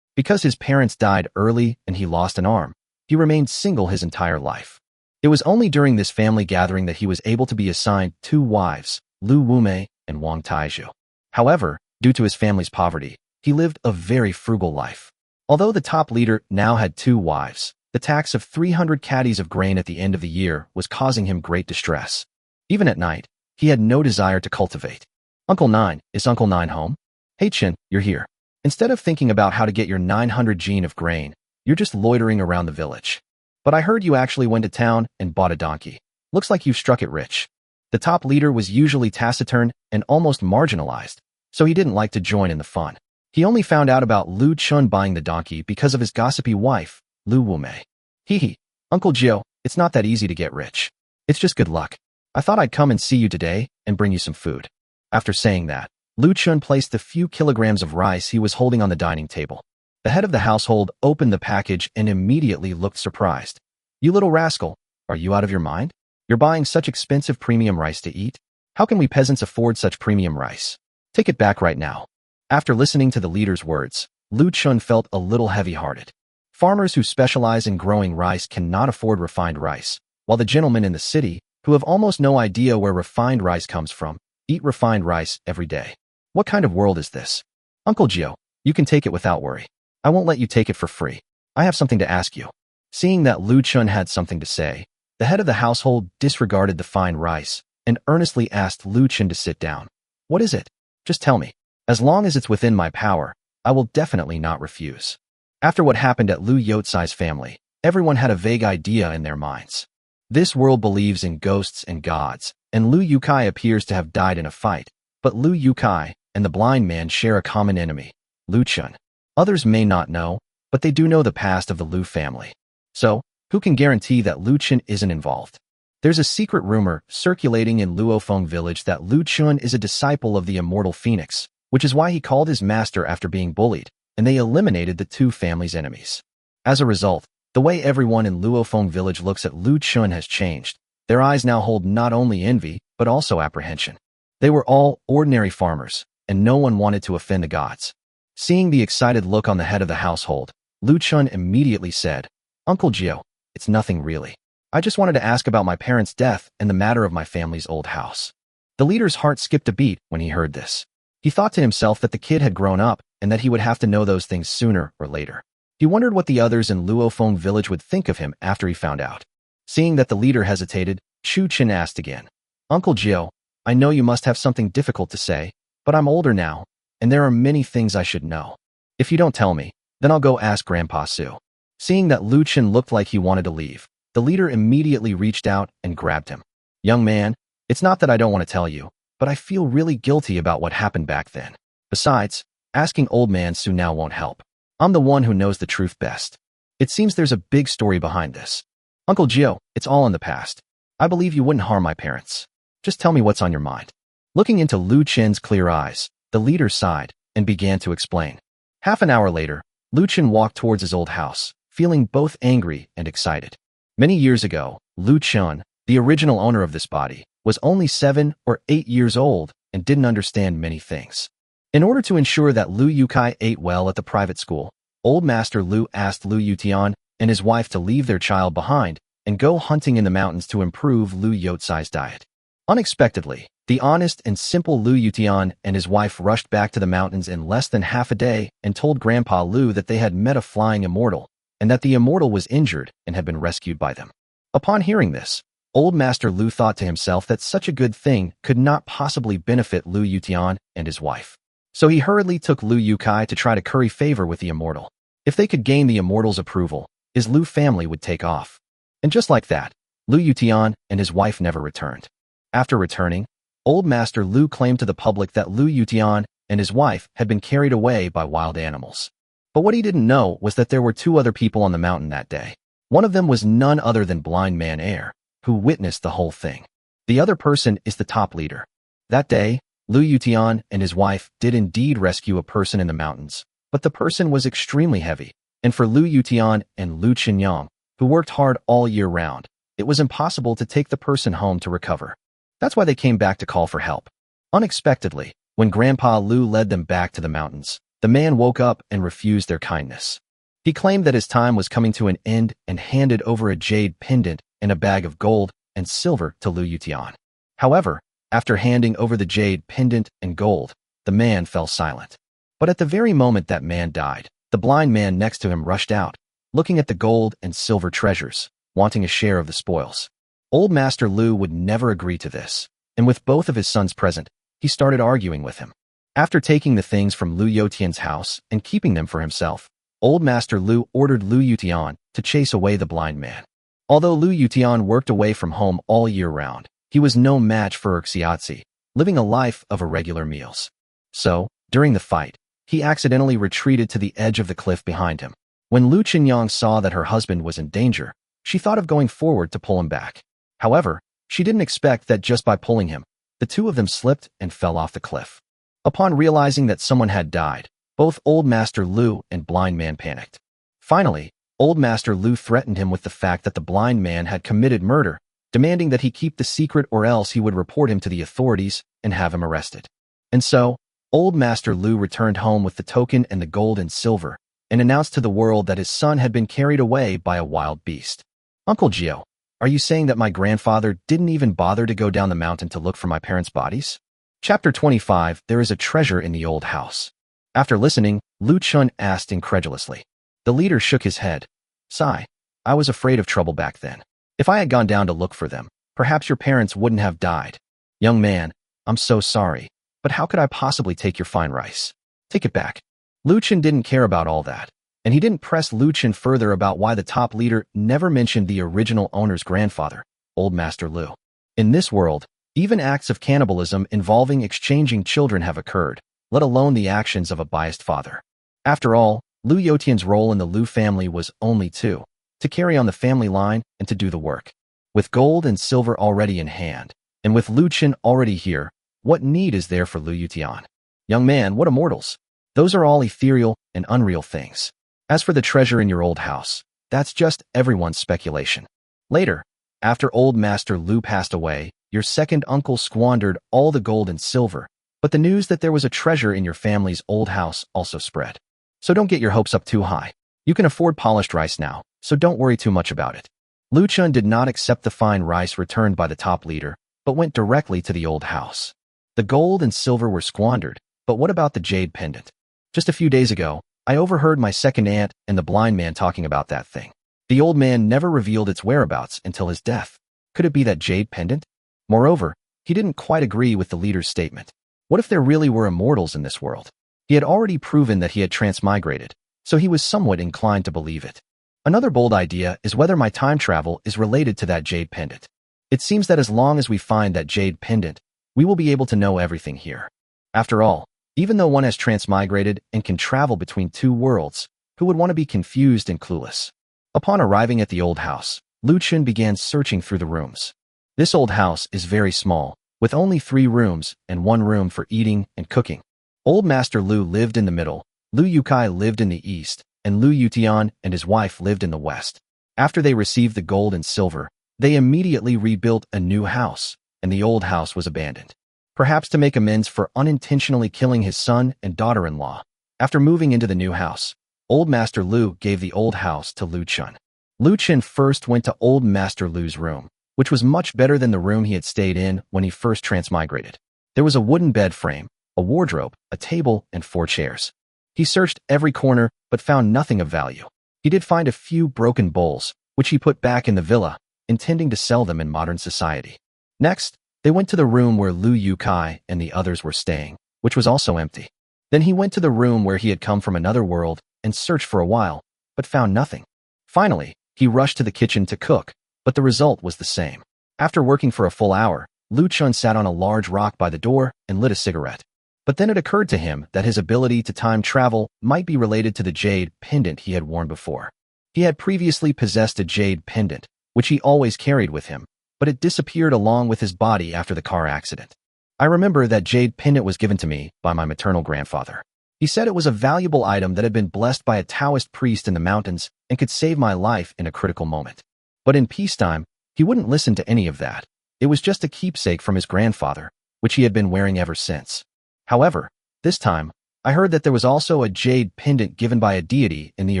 Because his parents died early and he lost an arm, he remained single his entire life. It was only during this family gathering that he was able to be assigned 2 wives, Lu Wumei and Wang Taizhu. However, due to his family's poverty, he lived a very frugal life. Although the top leader now had 2 wives, the tax of 300 caddies of grain at the end of the year was causing him great distress. Even at night, he had no desire to cultivate. Uncle Nine, is Uncle Nine home? Hey Chen, you're here. Instead of thinking about how to get your 900 jin of grain, you're just loitering around the village. But I heard you actually went to town and bought a donkey. Looks like you've struck it rich. The top leader was usually taciturn and almost marginalized, so he didn't like to join in the fun. He only found out about Lu Chen buying the donkey because of his gossipy wife, Lu Wumei. Hee, Uncle Jiu, it's not that easy to get rich. It's just good luck. I thought I'd come and see you today and bring you some food. After saying that, Lu Chen placed the few kilograms of rice he was holding on the dining table. The head of the household opened the package and immediately looked surprised. You little rascal, are you out of your mind? You're buying such expensive premium rice to eat? How can we peasants afford such premium rice? Take it back right now. After listening to the leader's words, Lu Chen felt a little heavy-hearted. Farmers who specialize in growing rice cannot afford refined rice, while the gentlemen in the city, who have almost no idea where refined rice comes from, eat refined rice every day. What kind of world is this? Uncle Jiu, you can take it without worry. I won't let you take it for free. I have something to ask you. Seeing that Lu Chen had something to say, the head of the household disregarded the fine rice and earnestly asked Lu Chen to sit down. What is it? Just tell me. As long as it's within my power, I will definitely not refuse. After what happened at Lu Yotsai's family, everyone had a vague idea in their minds. This world believes in ghosts and gods, and Lu Yukai appears to have died in a fight, but Lu Yukai and the blind man share a common enemy, Lu Chen. Others may not know, but they do know the past of the Lu family. So, who can guarantee that Lu Chen isn't involved? There's a secret rumor circulating in Luofeng village that Lu Chen is a disciple of the immortal phoenix, which is why he called his master after being bullied, and they eliminated the 2 families' enemies. As a result, the way everyone in Luofeng village looks at Lu Chen has changed. Their eyes now hold not only envy, but also apprehension. They were all ordinary farmers, and no one wanted to offend the gods. Seeing the excited look on the head of the household, Lu Chen immediately said, Uncle Jiu, it's nothing really. I just wanted to ask about my parents' death and the matter of my family's old house. The leader's heart skipped a beat when he heard this. He thought to himself that the kid had grown up and that he would have to know those things sooner or later. He wondered what the others in Luofeng village would think of him after he found out. Seeing that the leader hesitated, Chu Chen asked again, Uncle Jiu, I know you must have something difficult to say, but I'm older now, and there are many things I should know. If you don't tell me, then I'll go ask Grandpa Su. Seeing that Lu Chen looked like he wanted to leave, the leader immediately reached out and grabbed him. Young man, it's not that I don't want to tell you, but I feel really guilty about what happened back then. Besides, asking old man Su now won't help. I'm the one who knows the truth best. It seems there's a big story behind this. Uncle Jiu, it's all in the past. I believe you wouldn't harm my parents. Just tell me what's on your mind. Looking into Lu Chen's clear eyes, the leader sighed and began to explain. Half an hour later, Lu Chen walked towards his old house, feeling both angry and excited. Many years ago, Lu Chen, the original owner of this body, was only 7 or 8 years old and didn't understand many things. In order to ensure that Lu Yukai ate well at the private school, old master Lu asked Lu Yutian and his wife to leave their child behind and go hunting in the mountains to improve Lu Yotsai's diet. Unexpectedly, the honest and simple Lu Yutian and his wife rushed back to the mountains in less than half a day and told Grandpa Lu that they had met a flying immortal, and that the immortal was injured and had been rescued by them. Upon hearing this, Old Master Lu thought to himself that such a good thing could not possibly benefit Lu Yutian and his wife. So he hurriedly took Lu Yukai to try to curry favor with the immortal. If they could gain the immortal's approval, his Lu family would take off. And just like that, Lu Yutian and his wife never returned. After returning, Old Master Lu claimed to the public that Lu Yutian and his wife had been carried away by wild animals. But what he didn't know was that there were two other people on the mountain that day. One of them was none other than Blind Man Air, who witnessed the whole thing. The other person is the top leader. That day, Lu Yutian and his wife did indeed rescue a person in the mountains, but the person was extremely heavy, and for Lu Yutian and Lu Chen, who worked hard all year round, it was impossible to take the person home to recover. That's why they came back to call for help. Unexpectedly, when Grandpa Lu led them back to the mountains, the man woke up and refused their kindness. He claimed that his time was coming to an end and handed over a jade pendant and a bag of gold and silver to Lu Yutian. However, after handing over the jade pendant and gold, the man fell silent. But at the very moment that man died, the blind man next to him rushed out, looking at the gold and silver treasures, wanting a share of the spoils. Old Master Lu would never agree to this, and with both of his sons present, he started arguing with him. After taking the things from Lu Yotian's house and keeping them for himself, Old Master Lu ordered Lu Yutian to chase away the blind man. Although Lu Yutian worked away from home all year round, he was no match for Xiaozi, living a life of irregular meals. So, during the fight, he accidentally retreated to the edge of the cliff behind him. When Lu Chen saw that her husband was in danger, she thought of going forward to pull him back. However, she didn't expect that just by pulling him, the two of them slipped and fell off the cliff. Upon realizing that someone had died, both Old Master Lu and Blind Man panicked. Finally, Old Master Lu threatened him with the fact that the blind man had committed murder, demanding that he keep the secret or else he would report him to the authorities and have him arrested. And so, Old Master Lu returned home with the token and the gold and silver, and announced to the world that his son had been carried away by a wild beast. Uncle Gio, are you saying that my grandfather didn't even bother to go down the mountain to look for my parents' bodies? Chapter 25, There is a treasure in the old house. After listening, Lu Chen asked incredulously. The leader shook his head. Sigh, I was afraid of trouble back then. If I had gone down to look for them, perhaps your parents wouldn't have died. Young man, I'm so sorry, but how could I possibly take your fine rice? Take it back. Lu Chen didn't care about all that, and he didn't press Lu Chen further about why the top leader never mentioned the original owner's grandfather, Old Master Lu. In this world, even acts of cannibalism involving exchanging children have occurred, let alone the actions of a biased father. After all, Lu Yotian's role in the Lu family was only to carry on the family line and to do the work. With gold and silver already in hand, and with Lu Chen already here, what need is there for Lu Yutian? Young man, what immortals? Those are all ethereal and unreal things. As for the treasure in your old house, that's just everyone's speculation. Later, after Old Master Lu passed away, your second uncle squandered all the gold and silver, but the news that there was a treasure in your family's old house also spread. So don't get your hopes up too high. You can afford polished rice now, so don't worry too much about it. Lu Chen did not accept the fine rice returned by the top leader, but went directly to the old house. The gold and silver were squandered, but what about the jade pendant? Just a few days ago, I overheard my second aunt and the blind man talking about that thing. The old man never revealed its whereabouts until his death. Could it be that jade pendant? Moreover, he didn't quite agree with the leader's statement. What if there really were immortals in this world? He had already proven that he had transmigrated, so he was somewhat inclined to believe it. Another bold idea is whether my time travel is related to that jade pendant. It seems that as long as we find that jade pendant, we will be able to know everything here. After all, even though one has transmigrated and can travel between two worlds, who would want to be confused and clueless? Upon arriving at the old house, Lu Chen began searching through the rooms. This old house is very small, with only 3 rooms and 1 room for eating and cooking. Old Master Lu lived in the middle, Lu Yukai lived in the east, and Lu Yutian and his wife lived in the west. After they received the gold and silver, they immediately rebuilt a new house, and the old house was abandoned. Perhaps to make amends for unintentionally killing his son and daughter-in-law. After moving into the new house, Old Master Lu gave the old house to Lu Chen. Lu Chen first went to old Master Lu's room, which was much better than the room he had stayed in when he first transmigrated. There was a wooden bed frame, a wardrobe, a table, and 4 chairs. He searched every corner, but found nothing of value. He did find a few broken bowls, which he put back in the villa, intending to sell them in modern society. Next, they went to the room where Lu Yukai and the others were staying, which was also empty. Then he went to the room where he had come from another world and searched for a while, but found nothing. Finally, he rushed to the kitchen to cook, but the result was the same. After working for a full hour, Lu Chen sat on a large rock by the door and lit a cigarette. But then it occurred to him that his ability to time travel might be related to the jade pendant he had worn before. He had previously possessed a jade pendant, which he always carried with him, but it disappeared along with his body after the car accident. I remember that jade pendant was given to me by my maternal grandfather. He said it was a valuable item that had been blessed by a Taoist priest in the mountains and could save my life in a critical moment. But in peacetime, he wouldn't listen to any of that. It was just a keepsake from his grandfather, which he had been wearing ever since. However, this time, I heard that there was also a jade pendant given by a deity in the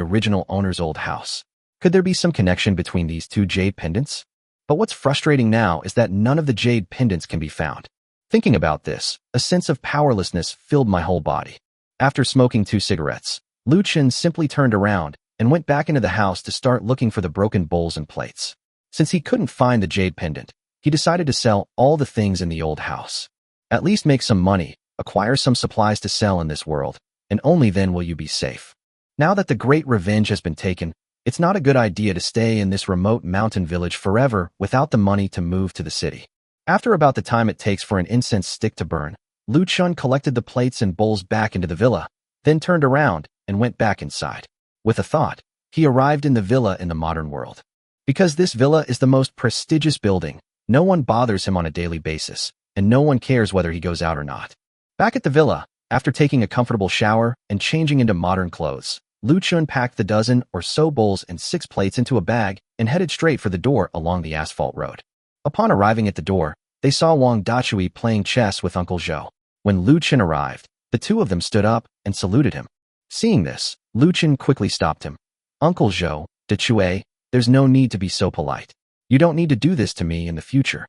original owner's old house. Could there be some connection between these 2 jade pendants? But what's frustrating now is that none of the jade pendants can be found. Thinking about this, a sense of powerlessness filled my whole body. After smoking 2 cigarettes, Lu Chen simply turned around and went back into the house to start looking for the broken bowls and plates. Since he couldn't find the jade pendant, he decided to sell all the things in the old house. At least make some money, acquire some supplies to sell in this world, and only then will you be safe. Now that the great revenge has been taken, it's not a good idea to stay in this remote mountain village forever without the money to move to the city. After about the time it takes for an incense stick to burn, Lu Chen collected the plates and bowls back into the villa, then turned around and went back inside. With a thought, he arrived in the villa in the modern world. Because this villa is the most prestigious building, no one bothers him on a daily basis, and no one cares whether he goes out or not. Back at the villa, after taking a comfortable shower and changing into modern clothes, Lu Chen packed the dozen or so bowls and 6 plates into a bag and headed straight for the door along the asphalt road. Upon arriving at the door, they saw Wang Dachui playing chess with Uncle Zhou. When Lu Chen arrived, the 2 of them stood up and saluted him. Seeing this, Lu Chen quickly stopped him. Uncle Zhou, Dachui, there's no need to be so polite. You don't need to do this to me in the future.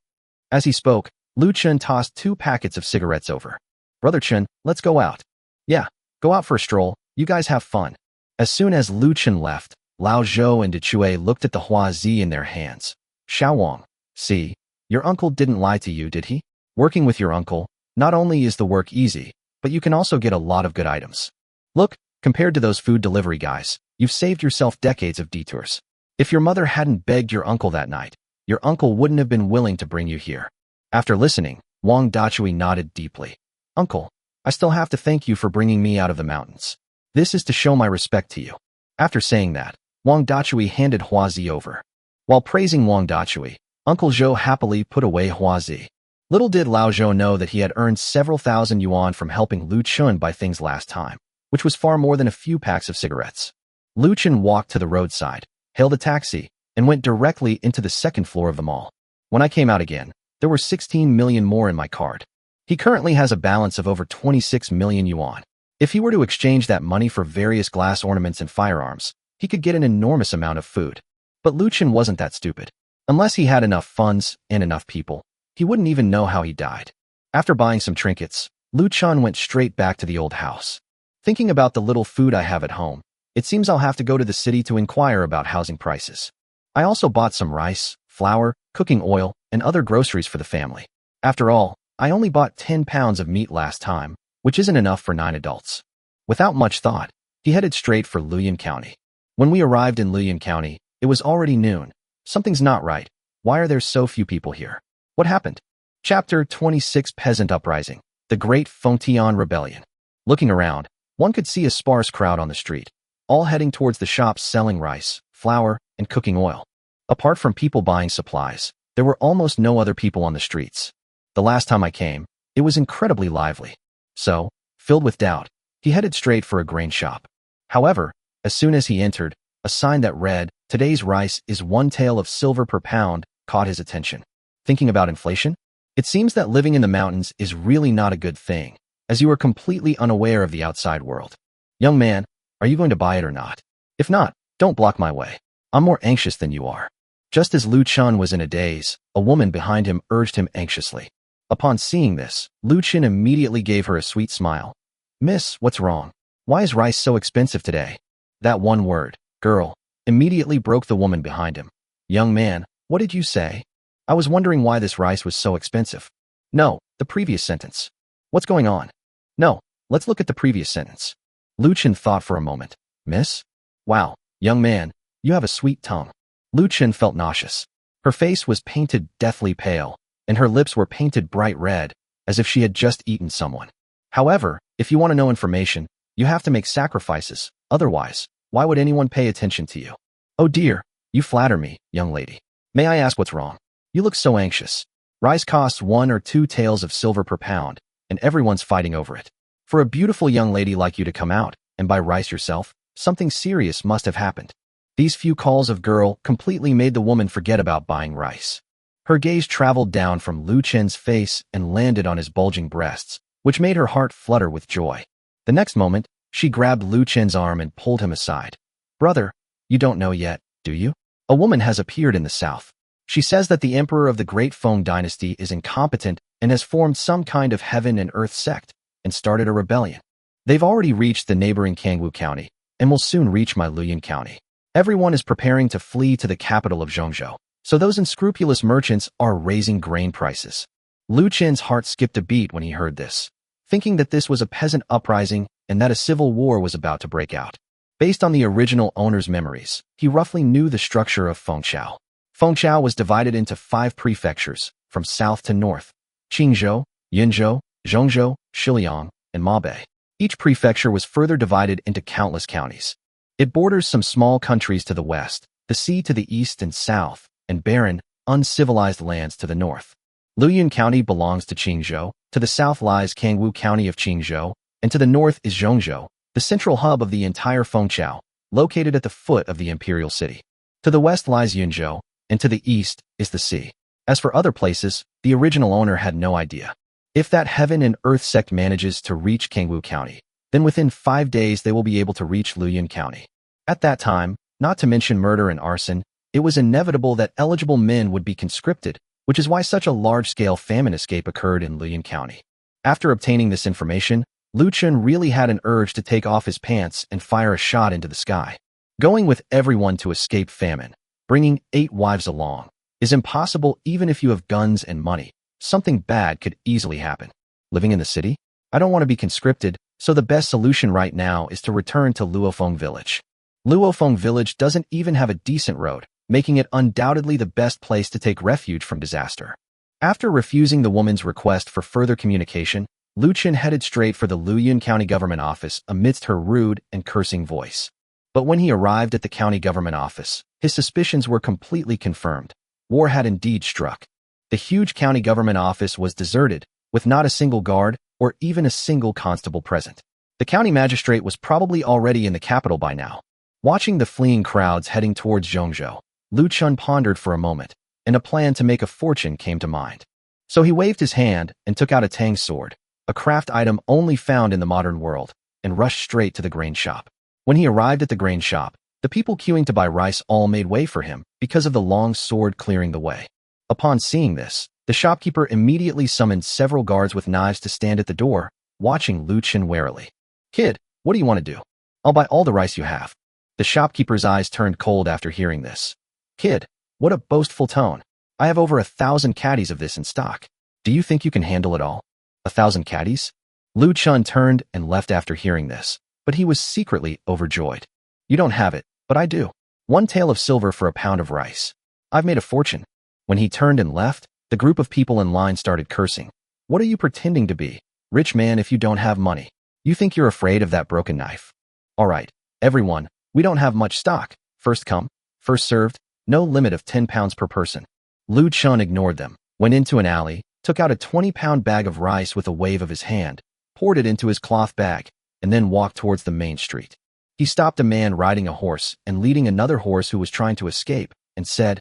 As he spoke, Lu Chen tossed 2 packets of cigarettes over. Brother Chen, let's go out. Yeah, go out for a stroll, you guys have fun. As soon as Lu Chen left, Lao Zhou and Dachui looked at the huazi in their hands. Xiao Wang, see, your uncle didn't lie to you, did he? Working with your uncle, not only is the work easy, but you can also get a lot of good items. Look, compared to those food delivery guys, you've saved yourself decades of detours. If your mother hadn't begged your uncle that night, your uncle wouldn't have been willing to bring you here. After listening, Wang Dachui nodded deeply. Uncle, I still have to thank you for bringing me out of the mountains. This is to show my respect to you. After saying that, Wang Dachui handed huazi over. While praising Wang Dachui, Uncle Zhou happily put away huazi. Little did Lao Zhou know that he had earned several thousand yuan from helping Lu Chen buy things last time, which was far more than a few packs of cigarettes. Lu Chen walked to the roadside, hailed a taxi, and went directly into the 2nd floor of the mall. When I came out again, there were 16 million more in my card. He currently has a balance of over 26 million yuan. If he were to exchange that money for various glass ornaments and firearms, he could get an enormous amount of food. But Lu Chen wasn't that stupid. Unless he had enough funds and enough people, he wouldn't even know how he died. After buying some trinkets, Lu Chen went straight back to the old house. Thinking about the little food I have at home, it seems I'll have to go to the city to inquire about housing prices. I also bought some rice, flour, cooking oil, and other groceries for the family. After all, I only bought 10 pounds of meat last time, which isn't enough for 9 adults. Without much thought, he headed straight for Luyan County. When we arrived in Luyan County, it was already noon. Something's not right. Why are there so few people here? What happened? Chapter 26 Peasant Uprising, the Great Fengtian Rebellion. Looking around, one could see a sparse crowd on the street, all heading towards the shops selling rice, flour, and cooking oil. Apart from people buying supplies, there were almost no other people on the streets. The last time I came, it was incredibly lively. So, filled with doubt, he headed straight for a grain shop. However, as soon as he entered, a sign that read, "Today's rice is 1 tael of silver per pound," caught his attention. Thinking about inflation? It seems that living in the mountains is really not a good thing, as you are completely unaware of the outside world. Young man, are you going to buy it or not? If not, don't block my way. I'm more anxious than you are. Just as Lu Chen was in a daze, a woman behind him urged him anxiously. Upon seeing this, Lu Chen immediately gave her a sweet smile. Miss, what's wrong? Why is rice so expensive today? That one word, girl, immediately broke the woman behind him. Young man, what did you say? I was wondering why this rice was so expensive. No, the previous sentence. What's going on? No, let's look at the previous sentence. Lu Chen thought for a moment. Miss? Wow, young man, you have a sweet tongue. Lu Chen felt nauseous. Her face was painted deathly pale, and her lips were painted bright red, as if she had just eaten someone. However, if you want to know information, you have to make sacrifices. Otherwise, why would anyone pay attention to you? Oh dear, you flatter me, young lady. May I ask what's wrong? You look so anxious. Rice costs 1 or 2 taels of silver per pound, and everyone's fighting over it. For a beautiful young lady like you to come out and buy rice yourself, something serious must have happened. These few calls of girl completely made the woman forget about buying rice. Her gaze traveled down from Lu Chen's face and landed on his bulging breasts, which made her heart flutter with joy. The next moment, she grabbed Lu Chen's arm and pulled him aside. Brother, you don't know yet, do you? A woman has appeared in the south. She says that the emperor of the Great Feng dynasty is incompetent and has formed some kind of heaven and earth sect and started a rebellion. They've already reached the neighboring Kangwu County and will soon reach my Luoyang County. Everyone is preparing to flee to the capital of Zhongzhou, so those unscrupulous merchants are raising grain prices. Lu Chen's heart skipped a beat when he heard this, thinking that this was a peasant uprising and that a civil war was about to break out. Based on the original owner's memories, he roughly knew the structure of Fengchao. Fengchao was divided into 5 prefectures, from south to north: Qingzhou, Yinzhou, Zhongzhou, Shiliang, and Mabei. Each prefecture was further divided into countless counties. It borders some small countries to the west, the sea to the east and south, and barren, uncivilized lands to the north. Luoyang County belongs to Qingzhou, to the south lies Kangwu County of Qingzhou, and to the north is Zhongzhou, the central hub of the entire Fengchao, located at the foot of the imperial city. To the west lies Yunzhou, and to the east is the sea. As for other places, the original owner had no idea. If that heaven and earth sect manages to reach Kangwu County, then within 5 days they will be able to reach Luoyang County. At that time, not to mention murder and arson, it was inevitable that eligible men would be conscripted, which is why such a large-scale famine escape occurred in Luoyang County. After obtaining this information, Lu Chen really had an urge to take off his pants and fire a shot into the sky. Going with everyone to escape famine, bringing 8 wives along, is impossible even if you have guns and money. Something bad could easily happen. Living in the city? I don't want to be conscripted, so the best solution right now is to return to Luofeng Village. Luofeng Village doesn't even have a decent road, making it undoubtedly the best place to take refuge from disaster. After refusing the woman's request for further communication, Lu Chen headed straight for the Luoyang County government office amidst her rude and cursing voice. But when he arrived at the county government office, his suspicions were completely confirmed. War had indeed struck. The huge county government office was deserted, with not a single guard or even a single constable present. The county magistrate was probably already in the capital by now. Watching the fleeing crowds heading towards Zhongzhou, Lu Chen pondered for a moment, and a plan to make a fortune came to mind. So he waved his hand and took out a tang sword, a craft item only found in the modern world, and rushed straight to the grain shop. When he arrived at the grain shop, the people queuing to buy rice all made way for him because of the long sword clearing the way. Upon seeing this, the shopkeeper immediately summoned several guards with knives to stand at the door, watching Lu Chen warily. Kid, what do you want to do? I'll buy all the rice you have. The shopkeeper's eyes turned cold after hearing this. Kid, what a boastful tone. I have over 1,000 caddies of this in stock. Do you think you can handle it all? 1,000 caddies? Lu Chen turned and left after hearing this, but he was secretly overjoyed. You don't have it, but I do. 1 tael of silver for a pound of rice. I've made a fortune. When he turned and left, the group of people in line started cursing. What are you pretending to be? Rich man if you don't have money. You think you're afraid of that broken knife? All right, everyone, we don't have much stock. First come, first served, no limit of 10 pounds per person. Lu Chen ignored them, went into an alley, took out a 20-pound bag of rice with a wave of his hand, poured it into his cloth bag, and then walked towards the main street. He stopped a man riding a horse and leading another horse who was trying to escape, and said,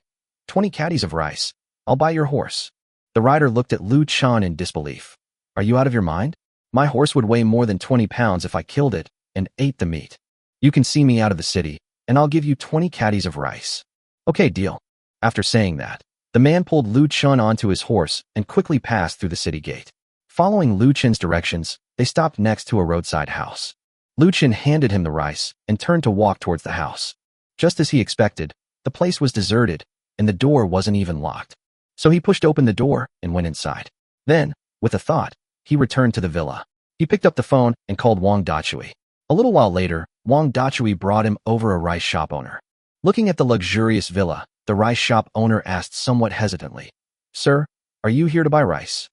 20 caddies of rice. I'll buy your horse. The rider looked at Lu Chen in disbelief. Are you out of your mind? My horse would weigh more than 20 pounds if I killed it and ate the meat. You can see me out of the city, and I'll give you 20 caddies of rice. Okay, deal. After saying that, the man pulled Lu Chen onto his horse and quickly passed through the city gate. Following Lu Chen's directions, they stopped next to a roadside house. Lu Chen handed him the rice and turned to walk towards the house. Just as he expected, the place was deserted, and the door wasn't even locked. So he pushed open the door and went inside. Then, with a thought, he returned to the villa. He picked up the phone and called Wang Dachui. A little while later, Wang Dachui brought him over a rice shop owner. Looking at the luxurious villa, the rice shop owner asked somewhat hesitantly, "Sir, are you here to buy rice?"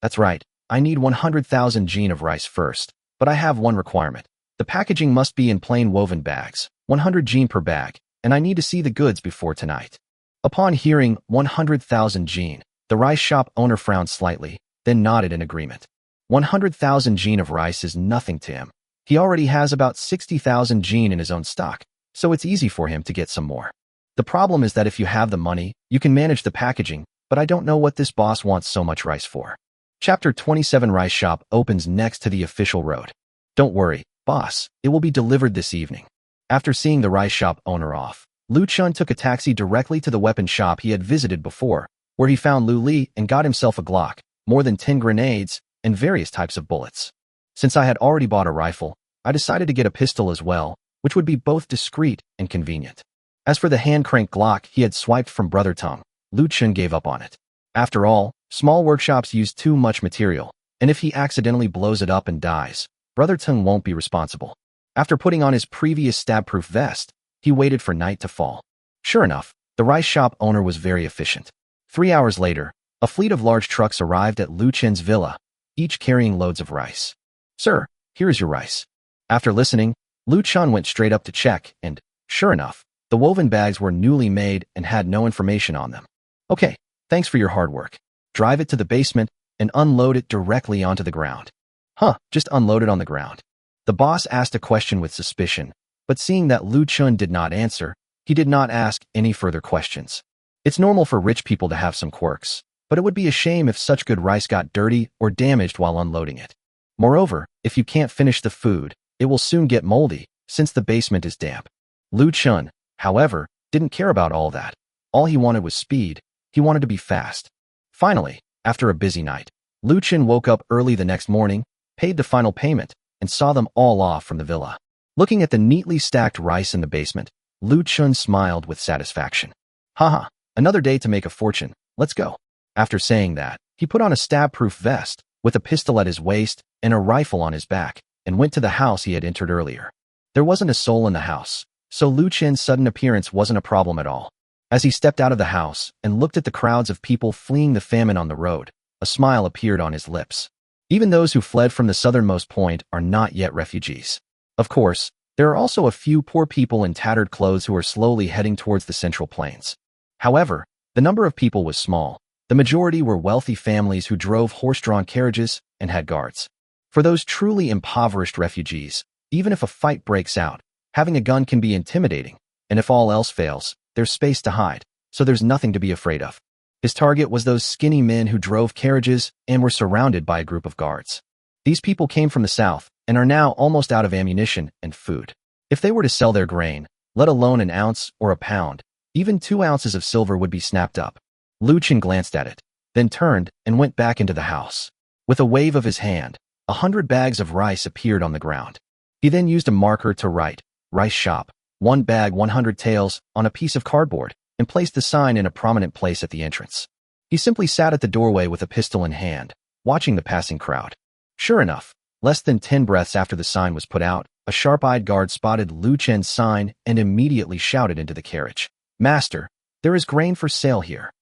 "That's right. I need 100,000 jin of rice first, but I have one requirement. The packaging must be in plain woven bags, 100 jin per bag, and I need to see the goods before tonight." Upon hearing 100,000 jin, the rice shop owner frowned slightly, then nodded in agreement. 100,000 jin of rice is nothing to him. He already has about 60,000 jin in his own stock, so it's easy for him to get some more. The problem is that if you have the money, you can manage the packaging, but I don't know what this boss wants so much rice for. Chapter 27 Rice Shop opens next to the official road. Don't worry, boss, it will be delivered this evening. After seeing the rice shop owner off, Lu Chen took a taxi directly to the weapon shop he had visited before, where he found Lu Li and got himself a Glock, more than 10 grenades, and various types of bullets. Since I had already bought a rifle, I decided to get a pistol as well, which would be both discreet and convenient. As for the hand-crank Glock he had swiped from Brother Tung, Lu Chen gave up on it. After all, small workshops use too much material, and if he accidentally blows it up and dies, Brother Tung won't be responsible. After putting on his previous stab-proof vest, he waited for night to fall. Sure enough, the rice shop owner was very efficient. 3 hours later, a fleet of large trucks arrived at Lu Chen's villa, each carrying loads of rice. "Sir, here is your rice." After listening, Lu Chen went straight up to check, and, sure enough, the woven bags were newly made and had no information on them. "Okay, thanks for your hard work. Drive it to the basement and unload it directly onto the ground." "Huh, just unload it on the ground." The boss asked a question with suspicion, but seeing that Lu Chen did not answer, he did not ask any further questions. It's normal for rich people to have some quirks, but it would be a shame if such good rice got dirty or damaged while unloading it. Moreover, if you can't finish the food, it will soon get moldy, since the basement is damp. Lu Chen, however, didn't care about all that. All he wanted was speed. He wanted to be fast. Finally, after a busy night, Lu Chen woke up early the next morning, paid the final payment, and saw them all off from the villa. Looking at the neatly stacked rice in the basement, Lu Chen smiled with satisfaction. "Haha, another day to make a fortune. Let's go." After saying that, he put on a stab-proof vest, with a pistol at his waist and a rifle on his back, and went to the house he had entered earlier. There wasn't a soul in the house, so Lu Chen's sudden appearance wasn't a problem at all. As he stepped out of the house and looked at the crowds of people fleeing the famine on the road, a smile appeared on his lips. Even those who fled from the southernmost point are not yet refugees. Of course, there are also a few poor people in tattered clothes who are slowly heading towards the central plains. However, the number of people was small. The majority were wealthy families who drove horse-drawn carriages and had guards. For those truly impoverished refugees, even if a fight breaks out, having a gun can be intimidating, and if all else fails, there's space to hide, so there's nothing to be afraid of. His target was those skinny men who drove carriages and were surrounded by a group of guards. These people came from the south and are now almost out of ammunition and food. If they were to sell their grain, let alone an ounce or a pound, even 2 ounces of silver would be snapped up. Lu Chen glanced at it, then turned and went back into the house. With a wave of his hand, 100 bags of rice appeared on the ground. He then used a marker to write, "Rice Shop, 1 bag 100 taels," on a piece of cardboard, and placed the sign in a prominent place at the entrance. He simply sat at the doorway with a pistol in hand, watching the passing crowd. Sure enough, less than 10 breaths after the sign was put out, a sharp-eyed guard spotted Lu Chen's sign and immediately shouted into the carriage, "Master, there is grain for sale here."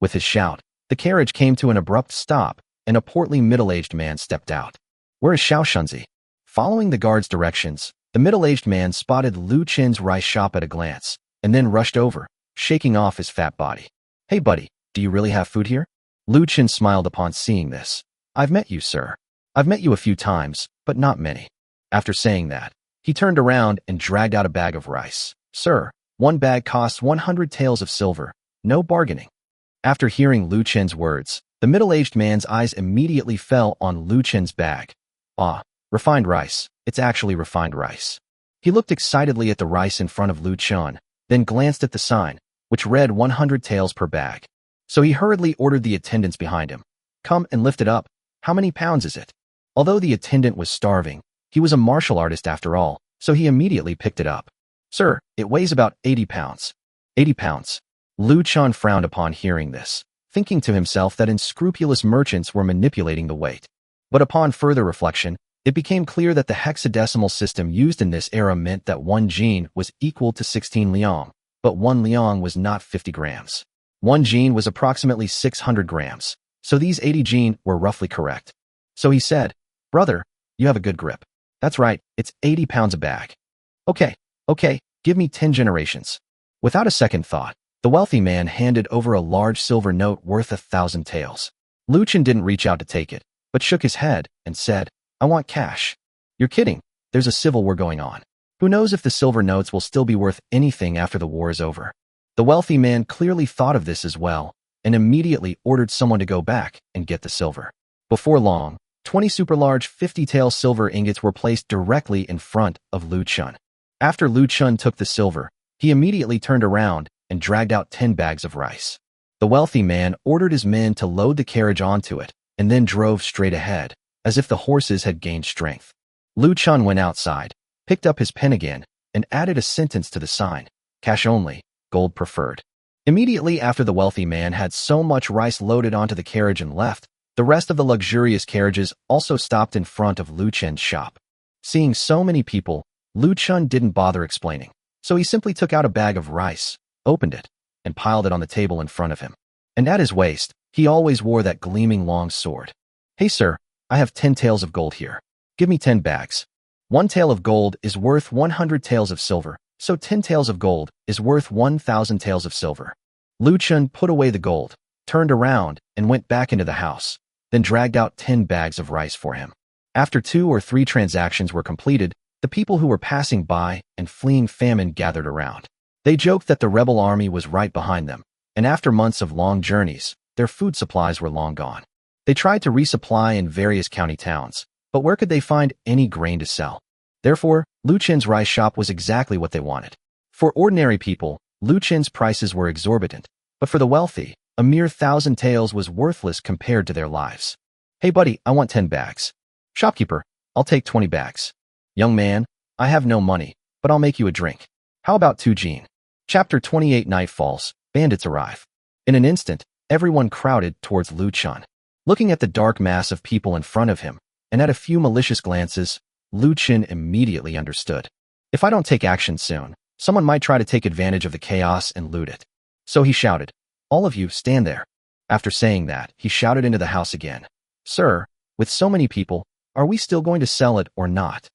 With his shout, the carriage came to an abrupt stop, and a portly middle-aged man stepped out. "Where is Xiao Shunzi?" Following the guard's directions, the middle-aged man spotted Lu Chen's rice shop at a glance, and then rushed over, shaking off his fat body. "Hey buddy, do you really have food here?" Lu Chen smiled upon seeing this. "I've met you, sir. I've met you a few times, but not many." After saying that, he turned around and dragged out a bag of rice. "Sir, 1 bag costs 100 taels of silver. No bargaining." After hearing Lu Chen's words, the middle-aged man's eyes immediately fell on Lu Chen's bag. "Ah, refined rice. It's actually refined rice." He looked excitedly at the rice in front of Lu Chen, then glanced at the sign, which read 100 taels per bag. So he hurriedly ordered the attendants behind him. Come and lift it up. How many pounds is it? Although the attendant was starving, he was a martial artist after all, so he immediately picked it up. Sir, it weighs about 80 pounds. 80 pounds. Lu Chen frowned upon hearing this, thinking to himself that unscrupulous merchants were manipulating the weight. But upon further reflection, it became clear that the hexadecimal system used in this era meant that 1 jin was equal to 16 liang, but 1 liang was not 50 grams. 1 jin was approximately 600 grams, so these 80 jin were roughly correct. So he said, Brother, you have a good grip. That's right, it's 80 pounds a bag. Okay, give me 10 generations. Without a second thought, the wealthy man handed over a large silver note worth 1,000 taels. Lu Chen didn't reach out to take it, but shook his head and said, I want cash. You're kidding, there's a civil war going on. Who knows if the silver notes will still be worth anything after the war is over? The wealthy man clearly thought of this as well, and immediately ordered someone to go back and get the silver. Before long, 20 super-large 50-tael silver ingots were placed directly in front of Lu Chen. After Lu Chen took the silver, he immediately turned around and dragged out 10 bags of rice. The wealthy man ordered his men to load the carriage onto it, and then drove straight ahead, as if the horses had gained strength. Lu Chen went outside, picked up his pen again, and added a sentence to the sign, cash only, gold preferred. Immediately after the wealthy man had so much rice loaded onto the carriage and left, the rest of the luxurious carriages also stopped in front of Lu Chen's shop. Seeing so many people, Lu Chen didn't bother explaining, so he simply took out a bag of rice, opened it, and piled it on the table in front of him. And at his waist, he always wore that gleaming long sword. Hey sir, I have 10 taels of gold here. Give me 10 bags. 1 tael of gold is worth 100 taels of silver, so 10 taels of gold is worth 1,000 taels of silver. Lu Chen put away the gold, turned around, and went back into the house, then dragged out 10 bags of rice for him. After 2 or 3 transactions were completed, the people who were passing by and fleeing famine gathered around. They joked that the rebel army was right behind them, and after months of long journeys, their food supplies were long gone. They tried to resupply in various county towns, but where could they find any grain to sell? Therefore, Lu Chen's rice shop was exactly what they wanted. For ordinary people, Lu Chen's prices were exorbitant, but for the wealthy, a mere 1,000 taels was worthless compared to their lives. Hey buddy, I want 10 bags. Shopkeeper, I'll take 20 bags. Young man, I have no money, but I'll make you a drink. How about 2 jin? Chapter 28. Night falls, bandits arrive. In an instant, everyone crowded towards Lu Chen. Looking at the dark mass of people in front of him, and at a few malicious glances, Lu Chen immediately understood. If I don't take action soon, someone might try to take advantage of the chaos and loot it. So he shouted, all of you, stand there. After saying that, he shouted into the house again, Sir, with so many people, are we still going to sell it or not?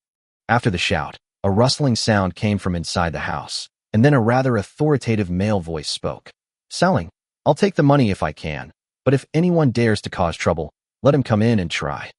After the shout, a rustling sound came from inside the house, and then a rather authoritative male voice spoke. Selling. I'll take the money if I can, but if anyone dares to cause trouble, let him come in and try.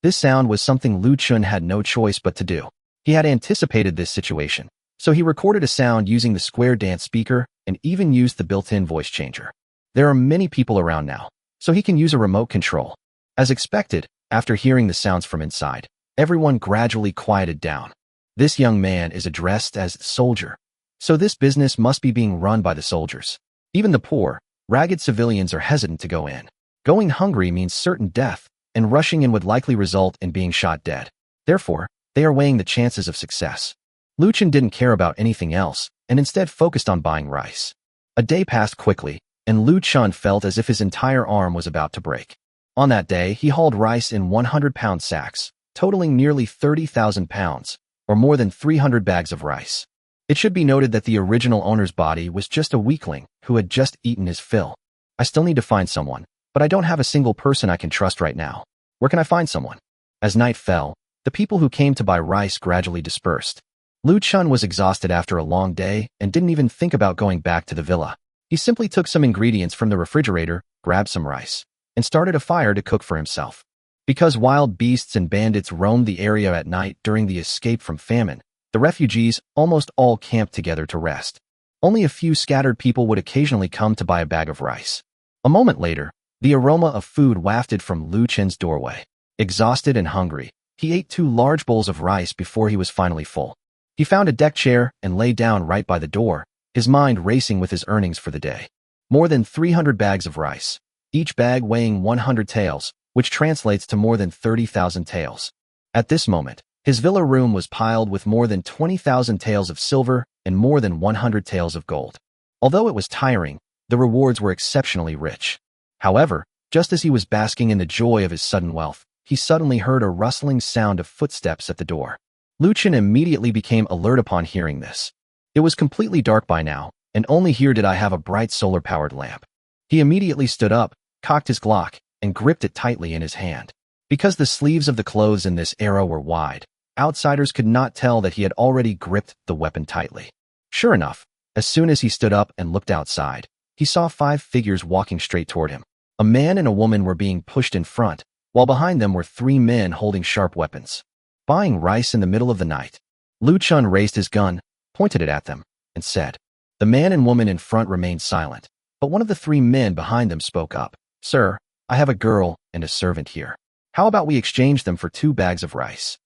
This sound was something Lu Chen had no choice but to do. He had anticipated this situation, so he recorded a sound using the square dance speaker and even used the built-in voice changer. There are many people around now, so he can use a remote control. As expected, after hearing the sounds from inside, everyone gradually quieted down. This young man is addressed as soldier, so this business must be being run by the soldiers. Even the poor, ragged civilians are hesitant to go in. Going hungry means certain death, and rushing in would likely result in being shot dead. Therefore, they are weighing the chances of success. Lu Chen didn't care about anything else, and instead focused on buying rice. A day passed quickly, and Lu Chen felt as if his entire arm was about to break. On that day, he hauled rice in 100-pound sacks, totaling nearly 30,000 pounds, or more than 300 bags of rice. It should be noted that the original owner's body was just a weakling who had just eaten his fill. I still need to find someone, but I don't have a single person I can trust right now. Where can I find someone? As night fell, the people who came to buy rice gradually dispersed. Lu Chen was exhausted after a long day and didn't even think about going back to the villa. He simply took some ingredients from the refrigerator, grabbed some rice, and started a fire to cook for himself. Because wild beasts and bandits roamed the area at night during the escape from famine, the refugees almost all camped together to rest. Only a few scattered people would occasionally come to buy a bag of rice. A moment later, the aroma of food wafted from Lu Chen's doorway. Exhausted and hungry, he ate 2 large bowls of rice before he was finally full. He found a deck chair and lay down right by the door, his mind racing with his earnings for the day. More than 300 bags of rice, each bag weighing 100 taels, which translates to more than 30,000 taels. At this moment, his villa room was piled with more than 20,000 taels of silver and more than 100 taels of gold. Although it was tiring, the rewards were exceptionally rich. However, just as he was basking in the joy of his sudden wealth, he suddenly heard a rustling sound of footsteps at the door. Lu Chen immediately became alert upon hearing this. It was completely dark by now, and only here did I have a bright solar-powered lamp. He immediately stood up, cocked his Glock, and gripped it tightly in his hand. Because the sleeves of the clothes in this era were wide, outsiders could not tell that he had already gripped the weapon tightly. Sure enough, as soon as he stood up and looked outside, he saw 5 figures walking straight toward him. A man and a woman were being pushed in front, while behind them were 3 men holding sharp weapons. Buying rice in the middle of the night, Lu Chen raised his gun, pointed it at them, and said. The man and woman in front remained silent, but one of the 3 men behind them spoke up. Sir, I have a girl and a servant here. How about we exchange them for 2 bags of rice?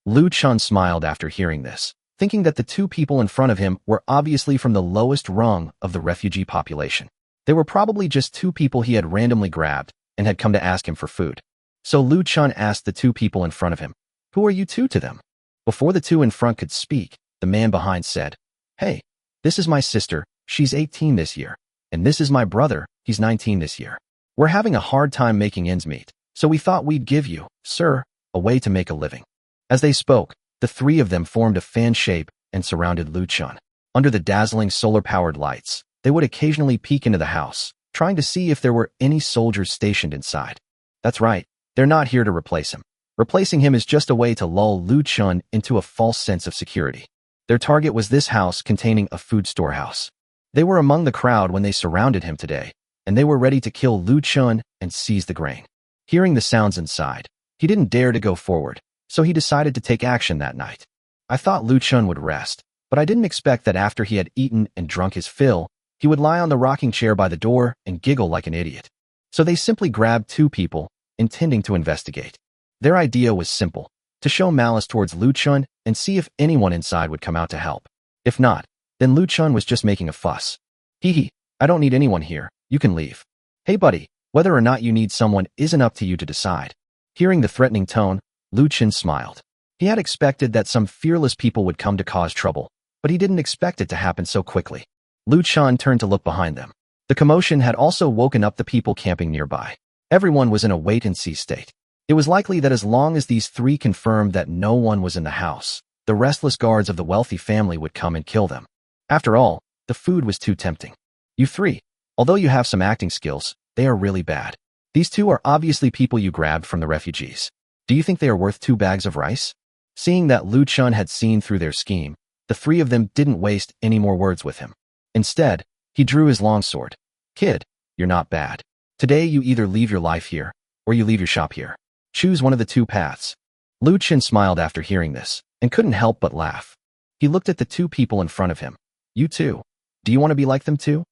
Lu Chen smiled after hearing this, thinking that the 2 people in front of him were obviously from the lowest rung of the refugee population. They were probably just 2 people he had randomly grabbed and had come to ask him for food. So Lu Chen asked the 2 people in front of him, Who are you 2 to them? Before the 2 in front could speak, the man behind said, Hey, this is my sister, she's 18 this year, and this is my brother, he's 19 this year. We're having a hard time making ends meet, so we thought we'd give you, sir, a way to make a living. As they spoke, the 3 of them formed a fan shape and surrounded Lu Chen. Under the dazzling solar-powered lights, they would occasionally peek into the house, trying to see if there were any soldiers stationed inside. That's right, they're not here to replace him. Replacing him is just a way to lull Lu Chen into a false sense of security. Their target was this house containing a food storehouse. They were among the crowd when they surrounded him today, and they were ready to kill Lu Chen and seize the grain. Hearing the sounds inside, he didn't dare to go forward, so he decided to take action that night. I thought Lu Chen would rest, but I didn't expect that after he had eaten and drunk his fill, he would lie on the rocking chair by the door and giggle like an idiot. So they simply grabbed 2 people, intending to investigate. Their idea was simple, to show malice towards Lu Chen and see if anyone inside would come out to help. If not, then Lu Chen was just making a fuss. Hee, I don't need anyone here, you can leave. Hey buddy, whether or not you need someone isn't up to you to decide. Hearing the threatening tone, Lu Chen smiled. He had expected that some fearless people would come to cause trouble, but he didn't expect it to happen so quickly. Lu Chen turned to look behind them. The commotion had also woken up the people camping nearby. Everyone was in a wait-and-see state. It was likely that as long as these 3 confirmed that no one was in the house, the restless guards of the wealthy family would come and kill them. After all, the food was too tempting. You 3, although you have some acting skills, they are really bad. These 2 are obviously people you grabbed from the refugees. Do you think they are worth 2 bags of rice? Seeing that Lu Chen had seen through their scheme, the 3 of them didn't waste any more words with him. Instead, he drew his longsword. Kid, you're not bad. Today you either leave your life here, or you leave your shop here. Choose one of the 2 paths. Lu Chen smiled after hearing this, and couldn't help but laugh. He looked at the 2 people in front of him. You too. Do you want to be like them too?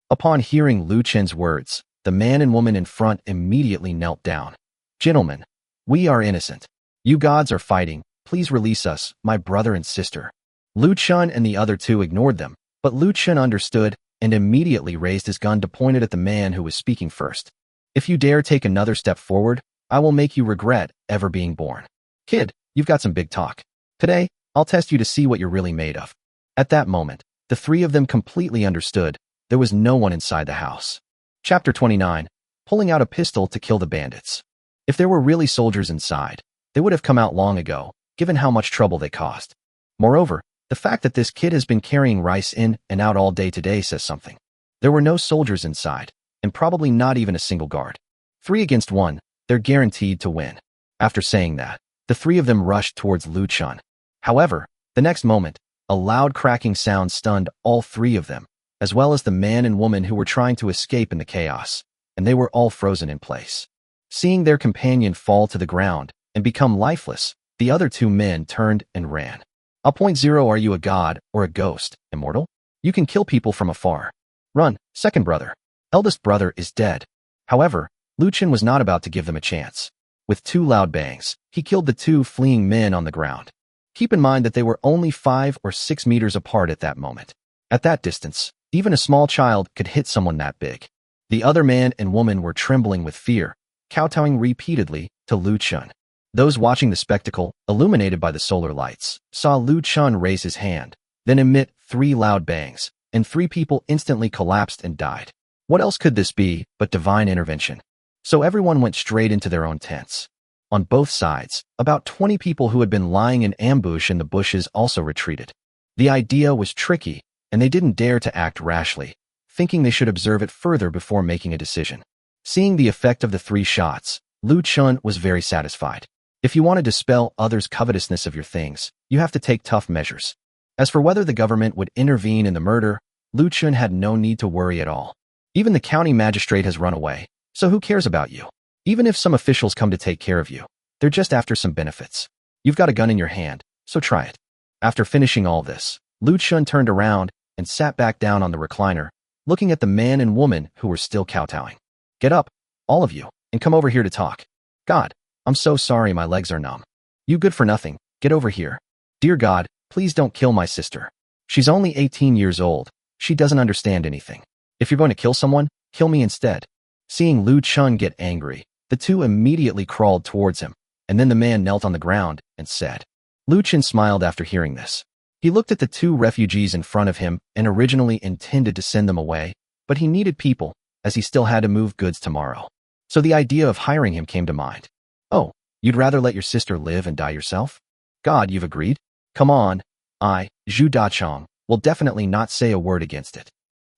Upon hearing Lu Chen's words, the man and woman in front immediately knelt down. Gentlemen, we are innocent. You gods are fighting, please release us, my brother and sister. Lu Chen and the other 2 ignored them, but Lu Chen understood and immediately raised his gun to point it at the man who was speaking first. If you dare take another step forward, I will make you regret ever being born. Kid, you've got some big talk. Today, I'll test you to see what you're really made of. At that moment, the 3 of them completely understood there was no one inside the house. Chapter 29, Pulling out a pistol to kill the bandits. If there were really soldiers inside, they would have come out long ago, given how much trouble they caused. Moreover, the fact that this kid has been carrying rice in and out all day today says something. There were no soldiers inside, and probably not even a single guard. 3 against 1, they're guaranteed to win. After saying that, the 3 of them rushed towards Lu Chen. However, the next moment, a loud cracking sound stunned all 3 of them, as well as the man and woman who were trying to escape in the chaos, and they were all frozen in place. Seeing their companion fall to the ground and become lifeless, the other 2 men turned and ran. .0 Are you a god or a ghost, immortal? You can kill people from afar. Run, second brother. Eldest brother is dead. However, Lu Chen was not about to give them a chance. With 2 loud bangs, he killed the 2 fleeing men on the ground. Keep in mind that they were only 5 or 6 meters apart at that moment. At that distance, even a small child could hit someone that big. The other man and woman were trembling with fear, kowtowing repeatedly to Lu Chen. Those watching the spectacle, illuminated by the solar lights, saw Lu Chen raise his hand, then emit 3 loud bangs, and 3 people instantly collapsed and died. What else could this be but divine intervention? So everyone went straight into their own tents. On both sides, about 20 people who had been lying in ambush in the bushes also retreated. The idea was tricky, and they didn't dare to act rashly, thinking they should observe it further before making a decision. Seeing the effect of the 3 shots, Lu Chen was very satisfied. If you want to dispel others' covetousness of your things, you have to take tough measures. As for whether the government would intervene in the murder, Lu Chen had no need to worry at all. Even the county magistrate has run away, so who cares about you? Even if some officials come to take care of you, they're just after some benefits. You've got a gun in your hand, so try it. After finishing all this, Lu Chen turned around and sat back down on the recliner, looking at the man and woman who were still kowtowing. Get up, all of you, and come over here to talk. God, I'm so sorry my legs are numb. You good for nothing, get over here. Dear God, please don't kill my sister. She's only 18 years old. She doesn't understand anything. If you're going to kill someone, kill me instead. Seeing Lu Chen get angry, the 2 immediately crawled towards him, and then the man knelt on the ground and said. Lu Chen smiled after hearing this. He looked at the 2 refugees in front of him and originally intended to send them away, but he needed people, as he still had to move goods tomorrow. So the idea of hiring him came to mind. Oh, you'd rather let your sister live and die yourself? God, you've agreed? Come on, Zhu Dachong, will definitely not say a word against it.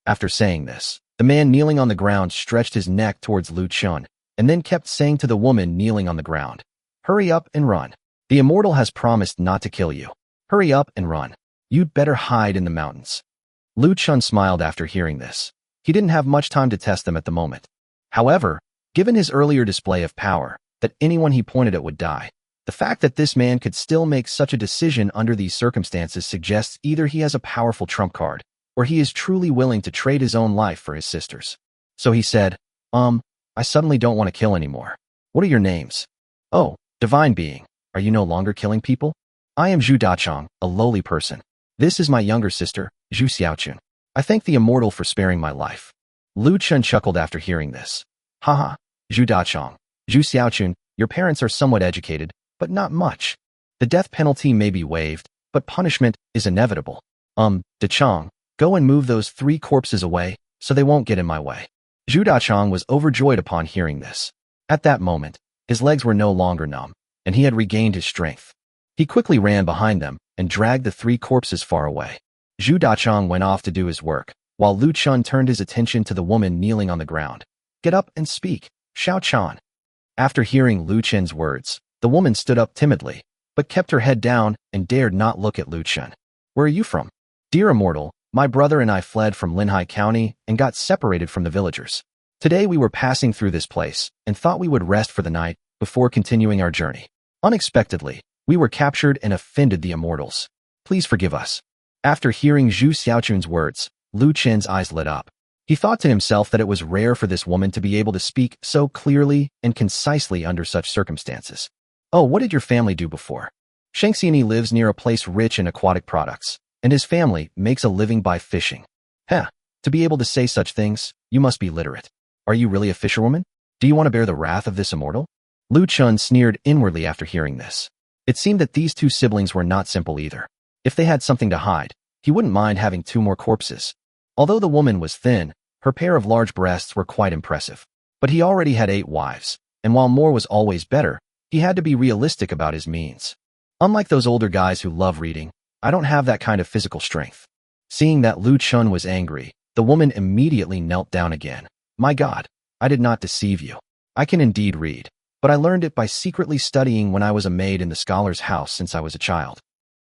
After saying this, the man kneeling on the ground stretched his neck towards Lu Chen, and then kept saying to the woman kneeling on the ground, hurry up and run. The immortal has promised not to kill you. Hurry up and run. You'd better hide in the mountains. Lu Chen smiled after hearing this. He didn't have much time to test them at the moment. However, given his earlier display of power, that anyone he pointed at would die, the fact that this man could still make such a decision under these circumstances suggests either he has a powerful trump card, or he is truly willing to trade his own life for his sister's. So he said, I suddenly don't want to kill anymore. What are your names? Oh, divine being, are you no longer killing people? I am Zhu Dachong, a lowly person. This is my younger sister, Zhu Xiaochun. I thank the immortal for sparing my life. Lu Chen chuckled after hearing this. Haha, Zhu Dachong, Zhu Xiaochun, your parents are somewhat educated, but not much. The death penalty may be waived, but punishment is inevitable. Dachong, go and move those 3 corpses away, so they won't get in my way. Zhu Dachong was overjoyed upon hearing this. At that moment, his legs were no longer numb, and he had regained his strength. He quickly ran behind them and dragged the 3 corpses far away. Zhu Dachong went off to do his work, while Lu Chen turned his attention to the woman kneeling on the ground. Get up and speak, Xiao Chan. After hearing Lu Chen's words, the woman stood up timidly, but kept her head down and dared not look at Lu Chen. Where are you from? Dear immortal, my brother and I fled from Linhai County and got separated from the villagers. Today we were passing through this place and thought we would rest for the night before continuing our journey. Unexpectedly, we were captured and offended the immortals. Please forgive us. After hearing Zhu Xiaochun's words, Lu Chen's eyes lit up. He thought to himself that it was rare for this woman to be able to speak so clearly and concisely under such circumstances. Oh, what did your family do before? Shangxiani lives near a place rich in aquatic products, and his family makes a living by fishing. To be able to say such things, you must be literate. Are you really a fisherwoman? Do you want to bear the wrath of this immortal? Lu Chen sneered inwardly after hearing this. It seemed that these 2 siblings were not simple either. If they had something to hide, he wouldn't mind having 2 more corpses. Although the woman was thin, her pair of large breasts were quite impressive. But he already had 8 wives, and while more was always better, he had to be realistic about his means. Unlike those older guys who love reading, I don't have that kind of physical strength. Seeing that Lu Chen was angry, the woman immediately knelt down again. My God, I did not deceive you. I can indeed read, but I learned it by secretly studying when I was a maid in the scholar's house since I was a child.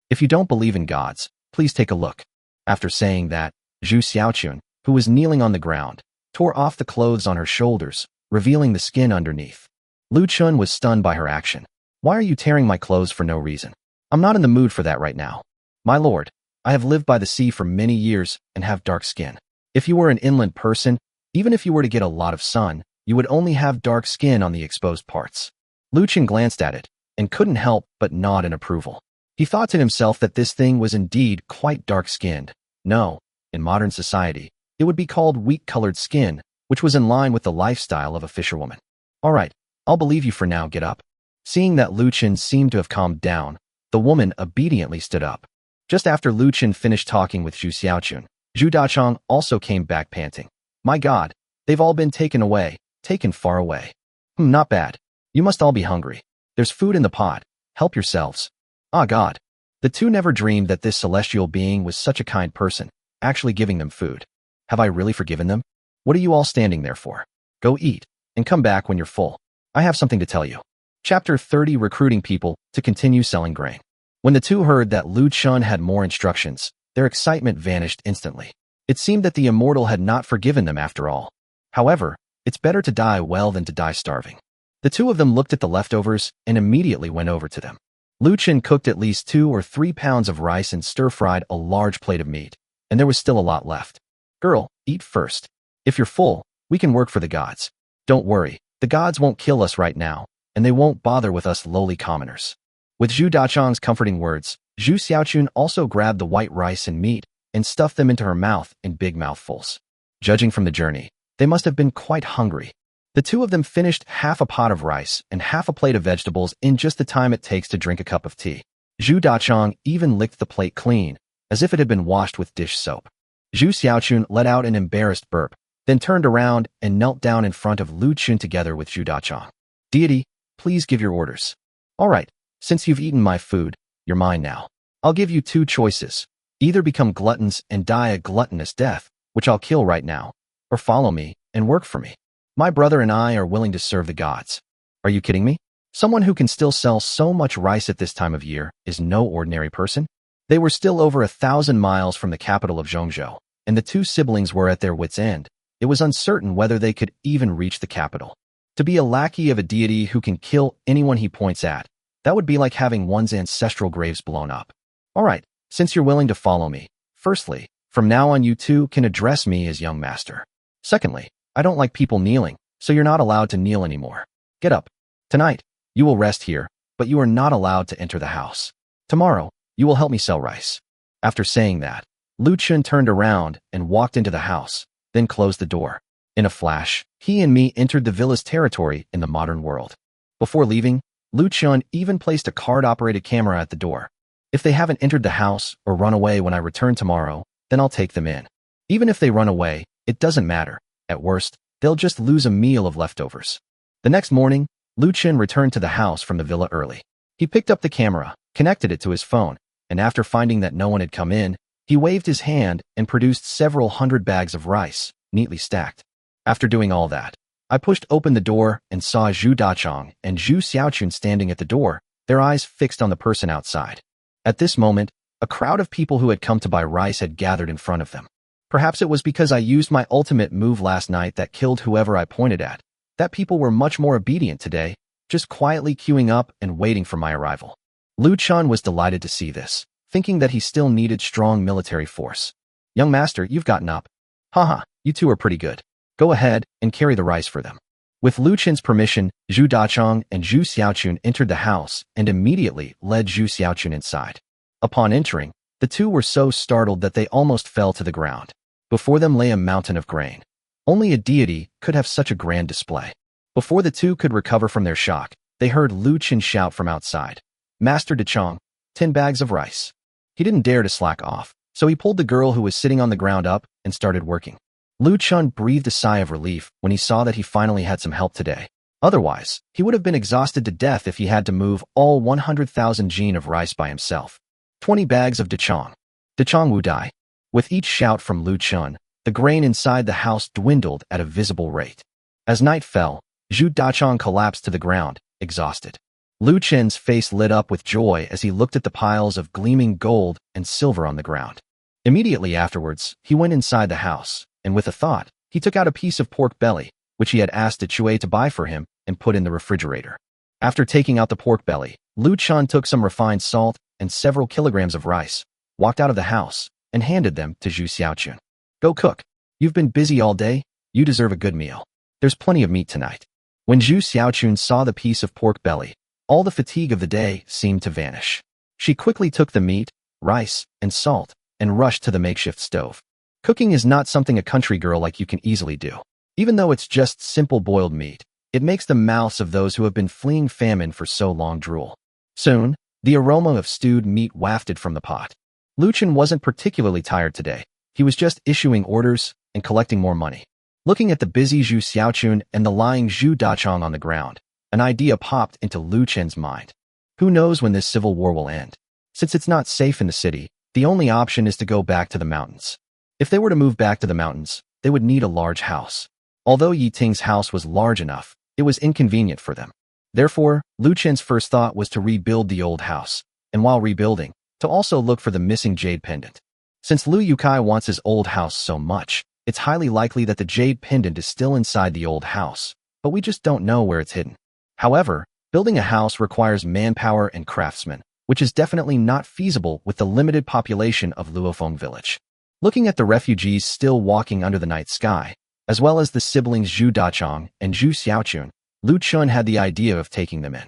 If you don't believe in gods, please take a look. After saying that, Zhu Xiaochun, who was kneeling on the ground, tore off the clothes on her shoulders, revealing the skin underneath. Lu Chen was stunned by her action. Why are you tearing my clothes for no reason? I'm not in the mood for that right now. My lord, I have lived by the sea for many years and have dark skin. If you were an inland person, even if you were to get a lot of sun, you would only have dark skin on the exposed parts. Lu Chen glanced at it and couldn't help but nod in approval. He thought to himself that this thing was indeed quite dark-skinned. No, in modern society, it would be called wheat-colored skin, which was in line with the lifestyle of a fisherwoman. All right, I'll believe you for now, get up. Seeing that Lu Chen seemed to have calmed down, the woman obediently stood up. Just after Lu Chen finished talking with Zhu Xiaochun, Zhu Dachong also came back panting. My God, they've all been taken away, taken far away. Not bad. You must all be hungry. There's food in the pot. Help yourselves. Ah, God. The two never dreamed that this celestial being was such a kind person, actually giving them food. Have I really forgiven them? What are you all standing there for? Go eat, and come back when you're full. I have something to tell you. Chapter 30 Recruiting People to Continue Selling Grain. When the two heard that Lu Chen had more instructions, their excitement vanished instantly. It seemed that the immortal had not forgiven them after all. However, it's better to die well than to die starving. The two of them looked at the leftovers and immediately went over to them. Lu Chen cooked at least 2 or 3 pounds of rice and stir-fried a large plate of meat, and there was still a lot left. Girl, eat first. If you're full, we can work for the gods. Don't worry, the gods won't kill us right now, and they won't bother with us lowly commoners. With Zhu Dachong's comforting words, Zhu Xiaochun also grabbed the white rice and meat and stuffed them into her mouth in big mouthfuls. Judging from the journey, they must have been quite hungry. The two of them finished half a pot of rice and half a plate of vegetables in just the time it takes to drink a cup of tea. Zhu Dachong even licked the plate clean, as if it had been washed with dish soap. Zhu Xiaochun let out an embarrassed burp, then turned around and knelt down in front of Lu Chen together with Zhu Dachong. Deity, please give your orders. All right, since you've eaten my food, you're mine now. I'll give you 2 choices. Either become gluttons and die a gluttonous death, which I'll kill right now, or follow me and work for me. My brother and I are willing to serve the gods. Are you kidding me? Someone who can still sell so much rice at this time of year is no ordinary person. They were still over 1,000 miles from the capital of Zhongzhou, and the two siblings were at their wits' end. It was uncertain whether they could even reach the capital. To be a lackey of a deity who can kill anyone he points at, that would be like having one's ancestral graves blown up. All right, since you're willing to follow me, firstly, from now on you two can address me as young master. Secondly, I don't like people kneeling, so you're not allowed to kneel anymore. Get up. Tonight, you will rest here, but you are not allowed to enter the house. Tomorrow, you will help me sell rice. After saying that, Lu Chen turned around and walked into the house, then closed the door. In a flash, he and me entered the villa's territory in the modern world. Before leaving, Lu Chen even placed a card-operated camera at the door. If they haven't entered the house or run away when I return tomorrow, then I'll take them in. Even if they run away, it doesn't matter. At worst, they'll just lose a meal of leftovers. The next morning, Lu Chen returned to the house from the villa early. He picked up the camera, connected it to his phone, and after finding that no one had come in, he waved his hand and produced several hundred bags of rice, neatly stacked. After doing all that, I pushed open the door and saw Zhu Dachong and Zhu Xiaochun standing at the door, their eyes fixed on the person outside. At this moment, a crowd of people who had come to buy rice had gathered in front of them. Perhaps it was because I used my ultimate move last night that killed whoever I pointed at, that people were much more obedient today, just quietly queuing up and waiting for my arrival. Lu Chen was delighted to see this, thinking that he still needed strong military force. Young master, you've gotten up. Haha, you two are pretty good. Go ahead and carry the rice for them. With Lu Chen's permission, Zhu Dachong and Zhu Xiaochun entered the house and immediately led Zhu Xiaochun inside. Upon entering, the two were so startled that they almost fell to the ground. Before them lay a mountain of grain. Only a deity could have such a grand display. Before the two could recover from their shock, they heard Lu Chen shout from outside. Master Dachong, 10 bags of rice. He didn't dare to slack off, so he pulled the girl who was sitting on the ground up and started working. Lu Chen breathed a sigh of relief when he saw that he finally had some help today. Otherwise, he would have been exhausted to death if he had to move all 100,000 jin of rice by himself. 20 bags of Dachong. Dachong wu dai. With each shout from Lu Chen, the grain inside the house dwindled at a visible rate. As night fell, Zhu Dachong collapsed to the ground, exhausted. Lu Chen's face lit up with joy as he looked at the piles of gleaming gold and silver on the ground. Immediately afterwards, he went inside the house, and with a thought, he took out a piece of pork belly, which he had asked Chue to buy for him, and put in the refrigerator. After taking out the pork belly, Lu Chen took some refined salt and several kilograms of rice, walked out of the house, and handed them to Zhu Xiaochun. Go cook. You've been busy all day. You deserve a good meal. There's plenty of meat tonight. When Zhu Xiaochun saw the piece of pork belly, all the fatigue of the day seemed to vanish. She quickly took the meat, rice, and salt, and rushed to the makeshift stove. Cooking is not something a country girl like you can easily do. Even though it's just simple boiled meat, it makes the mouths of those who have been fleeing famine for so long drool. Soon, the aroma of stewed meat wafted from the pot. Lu Chen wasn't particularly tired today. He was just issuing orders and collecting more money. Looking at the busy Zhu Xiaochun and the lying Zhu Dachong on the ground, an idea popped into Lu Chen's mind. Who knows when this civil war will end? Since it's not safe in the city, the only option is to go back to the mountains. If they were to move back to the mountains, they would need a large house. Although Yi Ting's house was large enough, it was inconvenient for them. Therefore, Lu Chen's first thought was to rebuild the old house, and while rebuilding, to also look for the missing jade pendant. Since Lu Yukai wants his old house so much, it's highly likely that the jade pendant is still inside the old house, but we just don't know where it's hidden. However, building a house requires manpower and craftsmen, which is definitely not feasible with the limited population of Luofeng village. Looking at the refugees still walking under the night sky, as well as the siblings Zhu Dachong and Zhu Xiaochun, Lu Chen had the idea of taking them in.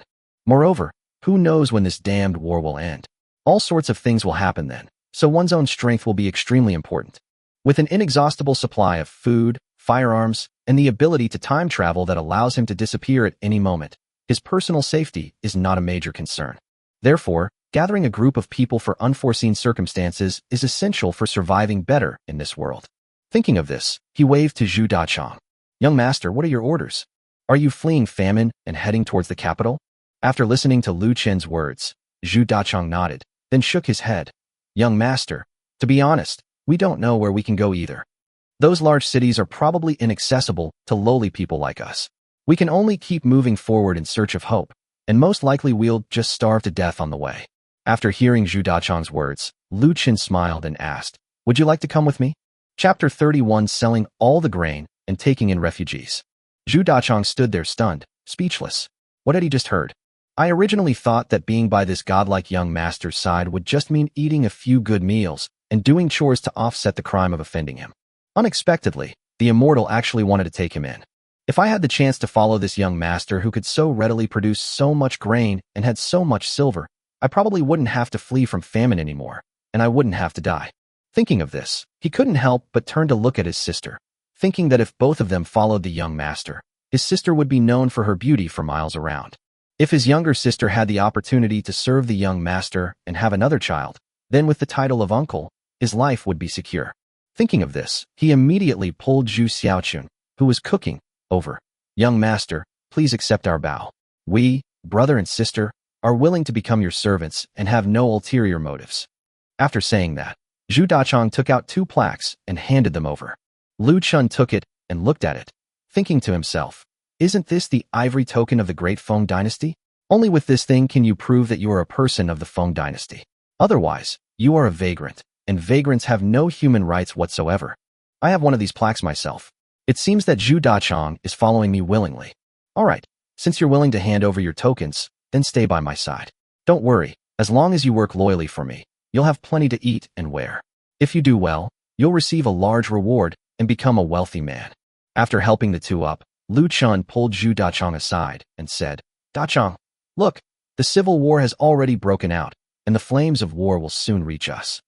Moreover, who knows when this damned war will end? All sorts of things will happen then, so one's own strength will be extremely important. With an inexhaustible supply of food, firearms, and the ability to time travel that allows him to disappear at any moment, his personal safety is not a major concern. Therefore, gathering a group of people for unforeseen circumstances is essential for surviving better in this world. Thinking of this, he waved to Zhu Dachong. Young master, what are your orders? Are you fleeing famine and heading towards the capital? After listening to Lu Chen's words, Zhu Dachong nodded, then shook his head. Young master, to be honest, we don't know where we can go either. Those large cities are probably inaccessible to lowly people like us. We can only keep moving forward in search of hope, and most likely we'll just starve to death on the way. After hearing Zhu Dachong's words, Lu Chen smiled and asked, would you like to come with me? Chapter 31 Selling all the grain and taking in refugees. Zhu Dachong stood there stunned, speechless. What had he just heard? I originally thought that being by this godlike young master's side would just mean eating a few good meals and doing chores to offset the crime of offending him. Unexpectedly, the immortal actually wanted to take him in. If I had the chance to follow this young master who could so readily produce so much grain and had so much silver, I probably wouldn't have to flee from famine anymore, and I wouldn't have to die. Thinking of this, he couldn't help but turn to look at his sister, thinking that if both of them followed the young master, his sister would be known for her beauty for miles around. If his younger sister had the opportunity to serve the young master and have another child, then with the title of uncle, his life would be secure. Thinking of this, he immediately pulled Zhu Xiaochun, who was cooking, over. Young master, please accept our bow. We, brother and sister, are willing to become your servants and have no ulterior motives. After saying that, Zhu Dachong took out 2 plaques and handed them over. Lu Chen took it and looked at it, thinking to himself, isn't this the ivory token of the great Feng dynasty? Only with this thing can you prove that you are a person of the Feng dynasty. Otherwise, you are a vagrant, and vagrants have no human rights whatsoever. I have one of these plaques myself. It seems that Zhu Dachong is following me willingly. All right, since you're willing to hand over your tokens, then stay by my side. Don't worry, as long as you work loyally for me, you'll have plenty to eat and wear. If you do well, you'll receive a large reward and become a wealthy man. After helping the two up, Lu Chen pulled Zhu Dachong aside and said, Dachong, look, the civil war has already broken out, and the flames of war will soon reach us.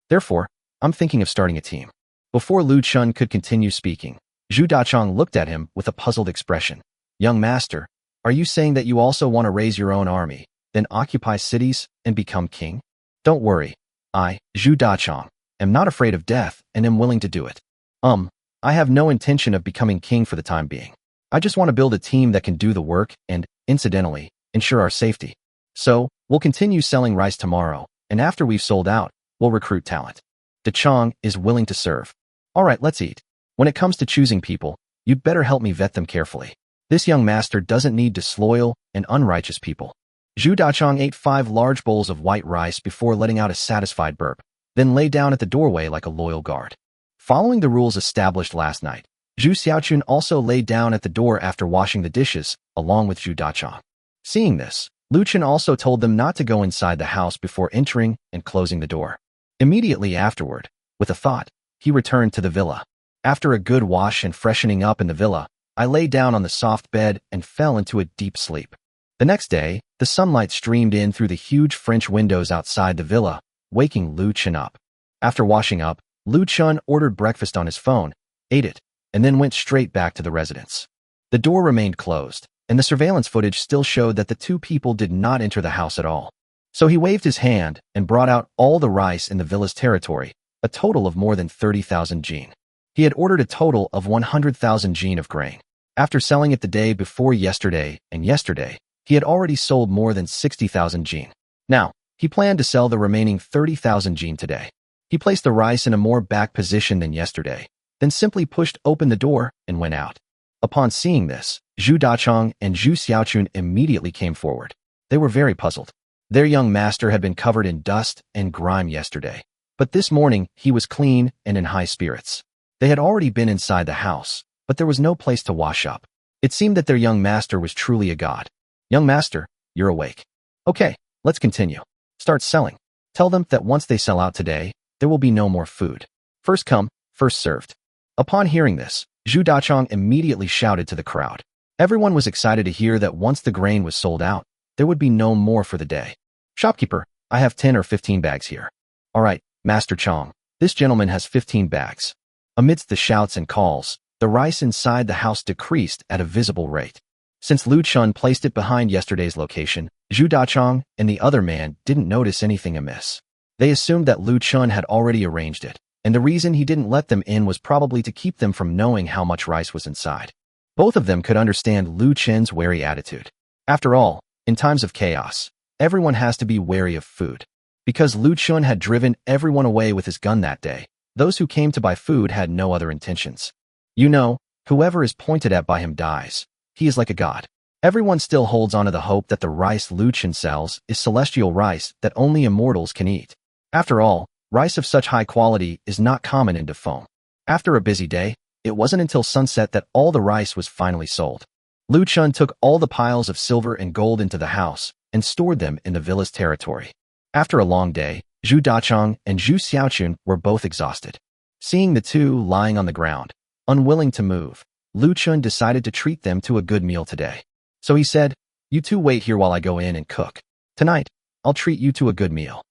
Therefore, I'm thinking of starting a team. Before Lu Chen could continue speaking, Zhu Dachong looked at him with a puzzled expression. Young master, are you saying that you also want to raise your own army, then occupy cities and become king? Don't worry. I, Zhu Dachong, am not afraid of death and am willing to do it. I have no intention of becoming king for the time being. I just want to build a team that can do the work and, incidentally, ensure our safety. So, we'll continue selling rice tomorrow, and after we've sold out, we'll recruit talent. Dachong is willing to serve. All right, let's eat. When it comes to choosing people, you'd better help me vet them carefully. This young master doesn't need disloyal and unrighteous people. Zhu Dachong ate 5 large bowls of white rice before letting out a satisfied burp, then lay down at the doorway like a loyal guard. Following the rules established last night, Zhu Xiaochun also lay down at the door after washing the dishes, along with Zhu Dachong. Seeing this, Lu Chen also told them not to go inside the house before entering and closing the door. Immediately afterward, with a thought, he returned to the villa. After a good wash and freshening up in the villa, I lay down on the soft bed and fell into a deep sleep. The next day, the sunlight streamed in through the huge French windows outside the villa, waking Lu Chen up. After washing up, Lu Chen ordered breakfast on his phone, ate it, and then went straight back to the residence. The door remained closed, and the surveillance footage still showed that the two people did not enter the house at all. So he waved his hand and brought out all the rice in the villa's territory, a total of more than 30,000 jin. He had ordered a total of 100,000 jin of grain. After selling it the day before yesterday and yesterday, he had already sold more than 60,000 jin. Now, he planned to sell the remaining 30,000 jin today. He placed the rice in a more back position than yesterday, then simply pushed open the door and went out. Upon seeing this, Zhu Dachong and Zhu Xiaochun immediately came forward. They were very puzzled. Their young master had been covered in dust and grime yesterday, but this morning he was clean and in high spirits. They had already been inside the house, but there was no place to wash up. It seemed that their young master was truly a god. Young master, you're awake. Okay, let's continue. Start selling. Tell them that once they sell out today, there will be no more food. First come, first served. Upon hearing this, Zhu Dachong immediately shouted to the crowd. Everyone was excited to hear that once the grain was sold out, there would be no more for the day. Shopkeeper, I have 10 or 15 bags here. All right, Master Chong, this gentleman has 15 bags. Amidst the shouts and calls, the rice inside the house decreased at a visible rate. Since Lu Chen placed it behind yesterday's location, Zhu Dachong and the other man didn't notice anything amiss. They assumed that Lu Chen had already arranged it, and the reason he didn't let them in was probably to keep them from knowing how much rice was inside. Both of them could understand Lu Chen's wary attitude. After all, in times of chaos, everyone has to be wary of food. Because Lu Chen had driven everyone away with his gun that day, those who came to buy food had no other intentions. You know, whoever is pointed at by him dies. He is like a god. Everyone still holds on to the hope that the rice Lu Chen sells is celestial rice that only immortals can eat. After all, rice of such high quality is not common in Defeng. After a busy day, it wasn't until sunset that all the rice was finally sold. Lu Chen took all the piles of silver and gold into the house and stored them in the villa's territory. After a long day, Zhu Dachong and Zhu Xiaochun were both exhausted. Seeing the two lying on the ground, unwilling to move, Lu Chen decided to treat them to a good meal today. So he said, "You two wait here while I go in and cook. Tonight, I'll treat you to a good meal."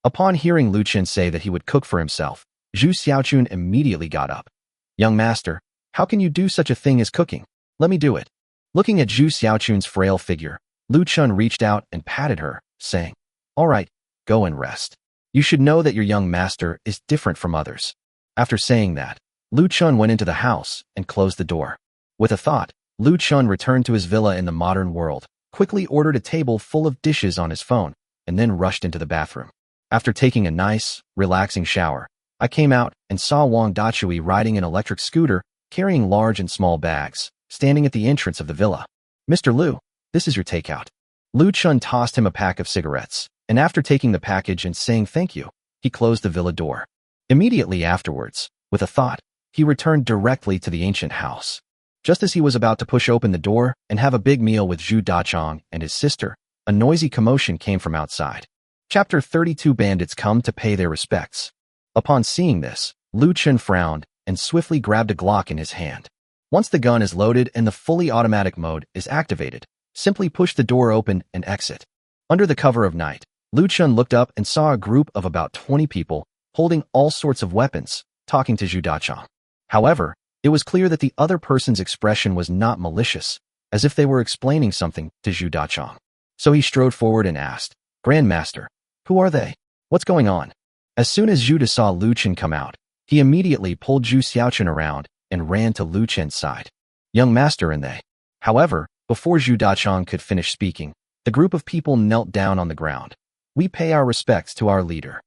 Upon hearing Lu Chen say that he would cook for himself, Zhu Xiaochun immediately got up. "Young master, how can you do such a thing as cooking? Let me do it." Looking at Zhu Xiaochun's frail figure, Lu Chen reached out and patted her, saying, "All right, go and rest. You should know that your young master is different from others." After saying that, Lu Chen went into the house and closed the door. With a thought, Lu Chen returned to his villa in the modern world, quickly ordered a table full of dishes on his phone, and then rushed into the bathroom. After taking a nice, relaxing shower, I came out and saw Wang Dachui riding an electric scooter, carrying large and small bags, standing at the entrance of the villa. "Mr. Lu, this is your takeout." Lu Chen tossed him a pack of cigarettes, and after taking the package and saying thank you, he closed the villa door. Immediately afterwards, with a thought, he returned directly to the ancient house. Just as he was about to push open the door and have a big meal with Zhu Dachong and his sister, a noisy commotion came from outside. Chapter 32 Bandits come to pay their respects. Upon seeing this, Lu Chen frowned and swiftly grabbed a Glock in his hand. Once the gun is loaded and the fully automatic mode is activated, simply push the door open and exit. Under the cover of night, Lu Chen looked up and saw a group of about 20 people holding all sorts of weapons, talking to Zhu Dachong. However, it was clear that the other person's expression was not malicious, as if they were explaining something to Zhu Dachong. So he strode forward and asked, "Grandmaster, who are they? What's going on?" As soon as Zhu saw Lu Chen come out, he immediately pulled Zhu Xiaochun around and ran to Lu Chen's side. "Young master," and they. However, before Zhu Dachong could finish speaking, the group of people knelt down on the ground. "We pay our respects to our leader."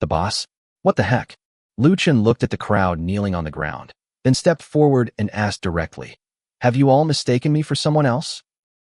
"The boss? What the heck?" Lu Chen looked at the crowd kneeling on the ground, then stepped forward and asked directly, "Have you all mistaken me for someone else?"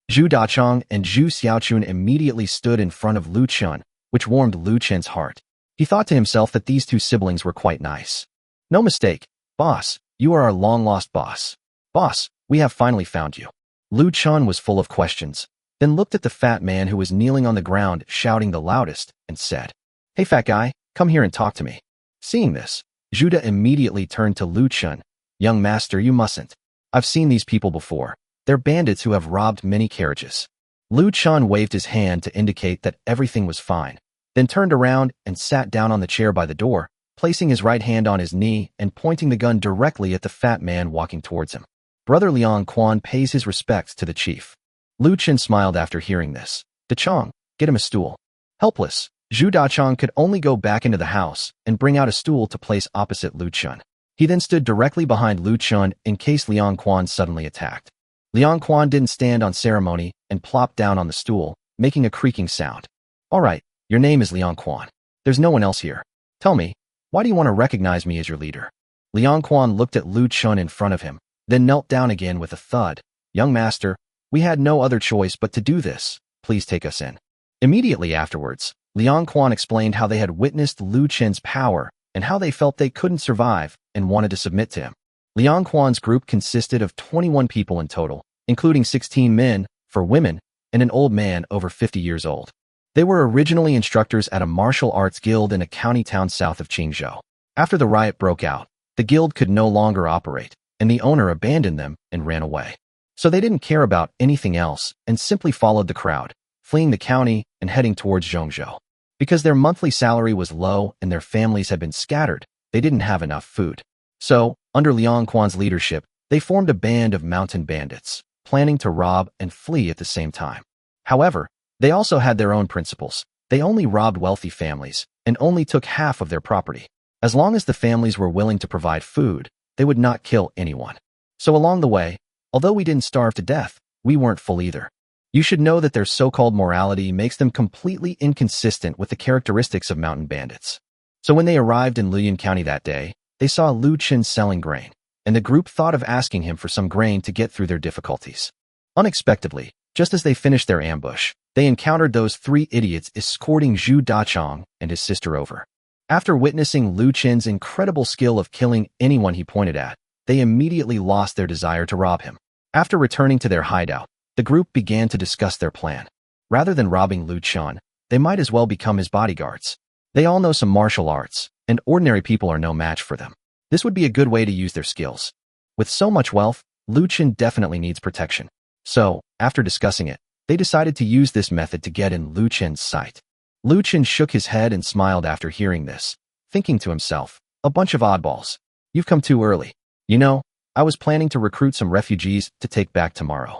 Zhu Dachong and Zhu Xiaochun immediately stood in front of Lu Chen, which warmed Lu Chen's heart. He thought to himself that these two siblings were quite nice. "No mistake, boss, you are our long-lost boss. Boss, we have finally found you." Lu Chen was full of questions, then looked at the fat man who was kneeling on the ground shouting the loudest, and said, "Hey fat guy, come here and talk to me." Seeing this, Zhuda immediately turned to Lu Chen. "Young master, you mustn't. I've seen these people before. They're bandits who have robbed many carriages." Lu Chen waved his hand to indicate that everything was fine, then turned around and sat down on the chair by the door, placing his right hand on his knee and pointing the gun directly at the fat man walking towards him. Brother Liang Quan pays his respects to the chief. Lu Chen smiled after hearing this. Dachong, get him a stool. Helpless, Zhu Dachong could only go back into the house and bring out a stool to place opposite Lu Chen. He then stood directly behind Lu Chen in case Liang Quan suddenly attacked. Liang Quan didn't stand on ceremony and plopped down on the stool, making a creaking sound. All right, your name is Liang Quan. There's no one else here. Tell me, why do you want to recognize me as your leader? Liang Quan looked at Lu Chen in front of him, then knelt down again with a thud. Young master, we had no other choice but to do this. Please take us in. Immediately afterwards, Liang Quan explained how they had witnessed Lu Chen's power and how they felt they couldn't survive and wanted to submit to him. Liang Quan's group consisted of 21 people in total, including 16 men, 4 women, and an old man over 50 years old. They were originally instructors at a martial arts guild in a county town south of Qingzhou. After the riot broke out, the guild could no longer operate, and the owner abandoned them and ran away. So they didn't care about anything else and simply followed the crowd, fleeing the county and heading towards Zhongzhou. Because their monthly salary was low and their families had been scattered, they didn't have enough food. So, under Liang Quan's leadership, they formed a band of mountain bandits, planning to rob and flee at the same time. However, they also had their own principles. They only robbed wealthy families and only took half of their property. As long as the families were willing to provide food, they would not kill anyone. So along the way, although we didn't starve to death, we weren't full either. You should know that their so-called morality makes them completely inconsistent with the characteristics of mountain bandits. So when they arrived in Luyan County that day, they saw Lu Chen selling grain, and the group thought of asking him for some grain to get through their difficulties. Unexpectedly, just as they finished their ambush, they encountered those 3 idiots escorting Zhu Dachong and his sister over. After witnessing Lu Chen's incredible skill of killing anyone he pointed at, they immediately lost their desire to rob him. After returning to their hideout, the group began to discuss their plan. Rather than robbing Lu Chen, they might as well become his bodyguards. They all know some martial arts, and ordinary people are no match for them. This would be a good way to use their skills. With so much wealth, Lu Chen definitely needs protection. So, after discussing it, they decided to use this method to get in Lu Chen's sight. Lu Chen shook his head and smiled after hearing this, thinking to himself, a bunch of oddballs. You've come too early. You know, I was planning to recruit some refugees to take back tomorrow.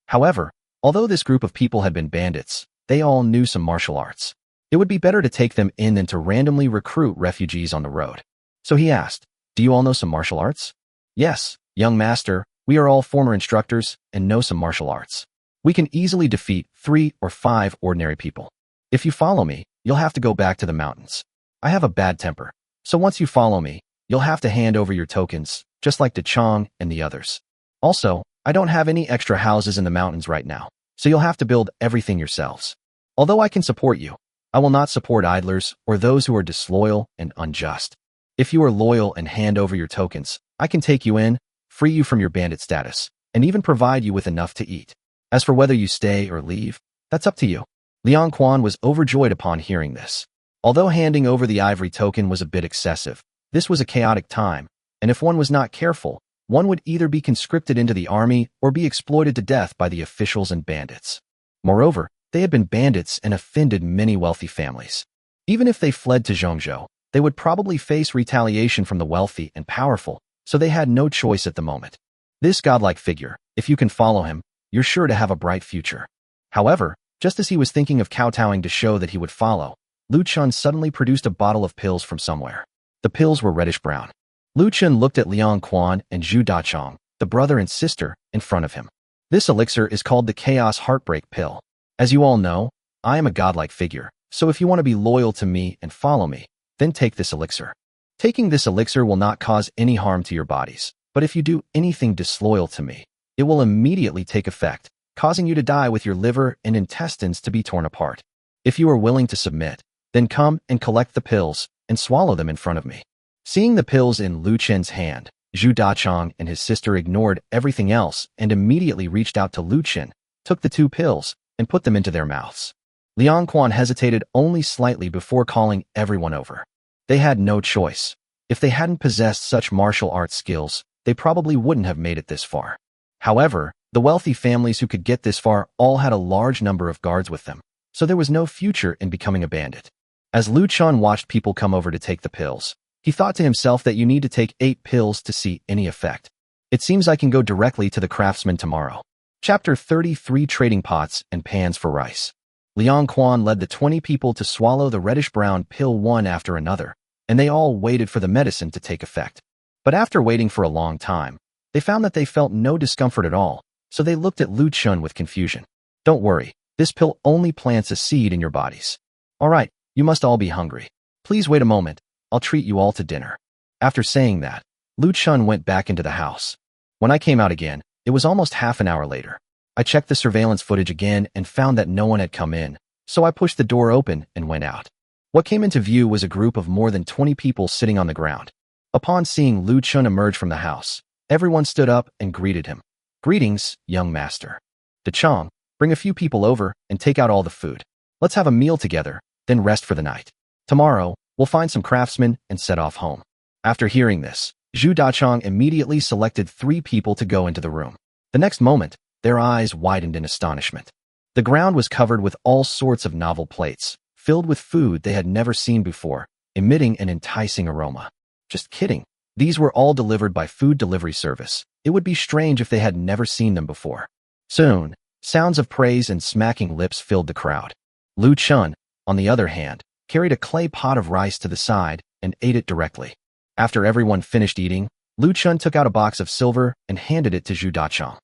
However, although this group of people had been bandits, they all knew some martial arts. It would be better to take them in than to randomly recruit refugees on the road. So he asked, do you all know some martial arts? Yes, young master, we are all former instructors and know some martial arts. We can easily defeat 3 or 5 ordinary people. If you follow me, you'll have to go back to the mountains. I have a bad temper, so once you follow me, you'll have to hand over your tokens, just like Dachong and the others. Also, I don't have any extra houses in the mountains right now, so you'll have to build everything yourselves. Although I can support you, I will not support idlers or those who are disloyal and unjust. If you are loyal and hand over your tokens, I can take you in, free you from your bandit status, and even provide you with enough to eat. As for whether you stay or leave, that's up to you. Liang Quan was overjoyed upon hearing this. Although handing over the ivory token was a bit excessive, this was a chaotic time, and if one was not careful, one would either be conscripted into the army or be exploited to death by the officials and bandits. Moreover, they had been bandits and offended many wealthy families. Even if they fled to Zhongzhou, they would probably face retaliation from the wealthy and powerful, so they had no choice at the moment. This godlike figure, if you can follow him, you're sure to have a bright future. However, just as he was thinking of kowtowing to show that he would follow, Lu Chen suddenly produced a bottle of pills from somewhere. The pills were reddish-brown. Lu Chen looked at Liang Quan and Zhu Dachong, the brother and sister, in front of him. This elixir is called the Chaos Heartbreak Pill. As you all know, I am a godlike figure, so if you want to be loyal to me and follow me, then take this elixir. Taking this elixir will not cause any harm to your bodies, but if you do anything disloyal to me, it will immediately take effect, causing you to die with your liver and intestines to be torn apart. If you are willing to submit, then come and collect the pills and swallow them in front of me. Seeing the pills in Lu Chen's hand, Zhu Dachong and his sister ignored everything else and immediately reached out to Lu Chen, took the 2 pills, and put them into their mouths. Liang Quan hesitated only slightly before calling everyone over. They had no choice. If they hadn't possessed such martial arts skills, they probably wouldn't have made it this far. However, The wealthy families who could get this far all had a large number of guards with them, so there was no future in becoming a bandit. As Lu Chen watched people come over to take the pills, he thought to himself that you need to take 8 pills to see any effect. It seems I can go directly to the craftsman tomorrow. Chapter 33 Trading Pots and Pans for Rice. Liang Quan led the 20 people to swallow the reddish-brown pill one after another, and they all waited for the medicine to take effect. But after waiting for a long time, they found that they felt no discomfort at all, so they looked at Lu Chen with confusion. Don't worry, this pill only plants a seed in your bodies. All right, you must all be hungry. Please wait a moment, I'll treat you all to dinner. After saying that, Lu Chen went back into the house. When I came out again, it was almost half an hour later. I checked the surveillance footage again and found that no one had come in, so I pushed the door open and went out. What came into view was a group of more than 20 people sitting on the ground. Upon seeing Lu Chen emerge from the house, everyone stood up and greeted him. Greetings, young master. Dechang, bring a few people over and take out all the food. Let's have a meal together, then rest for the night. Tomorrow, we'll find some craftsmen and set off home. After hearing this, Zhu Dachang immediately selected 3 people to go into the room. The next moment, their eyes widened in astonishment. The ground was covered with all sorts of novel plates, filled with food they had never seen before, emitting an enticing aroma. Just kidding. These were all delivered by food delivery service. It would be strange if they had never seen them before. Soon, sounds of praise and smacking lips filled the crowd. Lu Chen, on the other hand, carried a clay pot of rice to the side and ate it directly. After everyone finished eating, Lu Chen took out a box of silver and handed it to Zhu Dachang.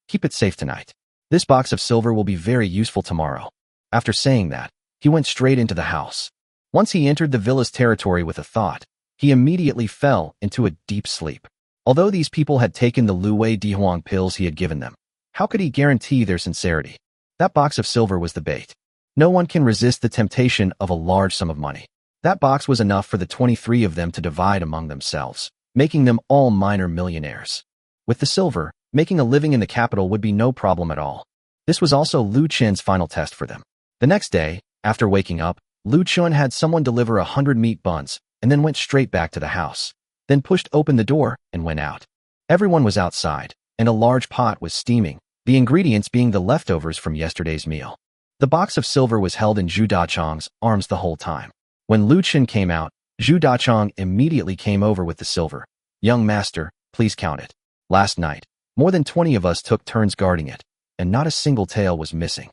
Keep it safe tonight. This box of silver will be very useful tomorrow. After saying that, he went straight into the house. Once he entered the villa's territory with a thought, he immediately fell into a deep sleep. Although these people had taken the Luwei Dihuang pills he had given them, how could he guarantee their sincerity? That box of silver was the bait. No one can resist the temptation of a large sum of money. That box was enough for the 23 of them to divide among themselves, making them all minor millionaires. With the silver, making a living in the capital would be no problem at all. This was also Lu Chen's final test for them. The next day, after waking up, Lu Chen had someone deliver 100 meat buns and then went straight back to the house, then pushed open the door and went out. Everyone was outside, and a large pot was steaming, the ingredients being the leftovers from yesterday's meal. The box of silver was held in Zhu Dachang's arms the whole time. When Lu Chen came out, Zhu Dachang immediately came over with the silver. Young master, please count it. Last night, more than 20 of us took turns guarding it, and not a single tail was missing.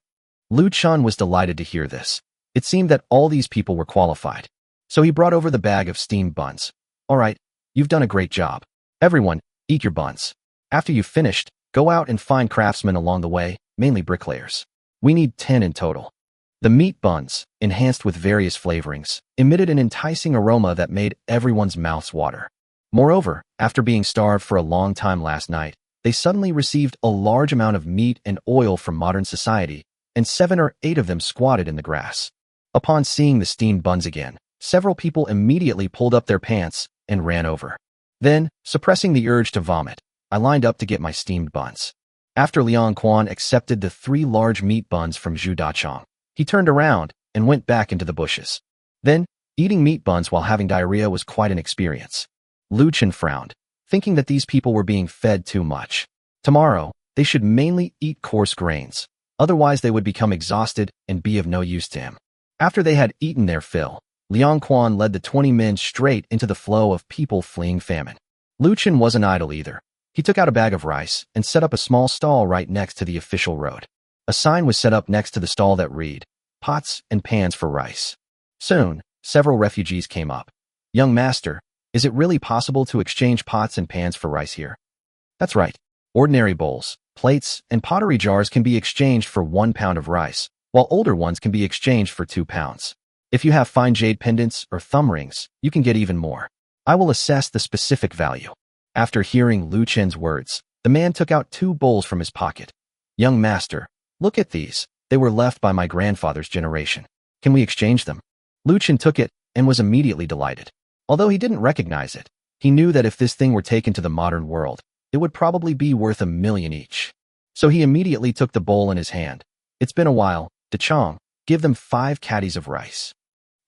Lu Chen was delighted to hear this. It seemed that all these people were qualified. So he brought over the bag of steamed buns. All right, you've done a great job. Everyone, eat your buns. After you've finished, go out and find craftsmen along the way, mainly bricklayers. We need 10 in total. The meat buns, enhanced with various flavorings, emitted an enticing aroma that made everyone's mouths water. Moreover, after being starved for a long time last night, they suddenly received a large amount of meat and oil from modern society, and 7 or 8 of them squatted in the grass. Upon seeing the steamed buns again, several people immediately pulled up their pants and ran over. Then, suppressing the urge to vomit, I lined up to get my steamed buns. After Liang Quan accepted the 3 large meat buns from Zhu Dachang, he turned around and went back into the bushes. Then, eating meat buns while having diarrhea was quite an experience. Lu Chen frowned, thinking that these people were being fed too much. Tomorrow, they should mainly eat coarse grains, otherwise they would become exhausted and be of no use to him. After they had eaten their fill, Liang Quan led the 20 men straight into the flow of people fleeing famine. Lu Chen wasn't idle either. He took out a bag of rice and set up a small stall right next to the official road. A sign was set up next to the stall that read, "Pots and pans for rice." Soon, several refugees came up. "Young master, is it really possible to exchange pots and pans for rice here?" "That's right. Ordinary bowls, plates, and pottery jars can be exchanged for 1 pound of rice, while older ones can be exchanged for 2 pounds. If you have fine jade pendants or thumb rings, you can get even more. I will assess the specific value." After hearing Lu Chen's words, the man took out 2 bowls from his pocket. "Young master, look at these. They were left by my grandfather's generation. Can we exchange them?" Lu Chen took it and was immediately delighted. Although he didn't recognize it, he knew that if this thing were taken to the modern world, it would probably be worth $1 million each. So he immediately took the bowl in his hand. "It's been a while, Dechang, give them 5 caddies of rice."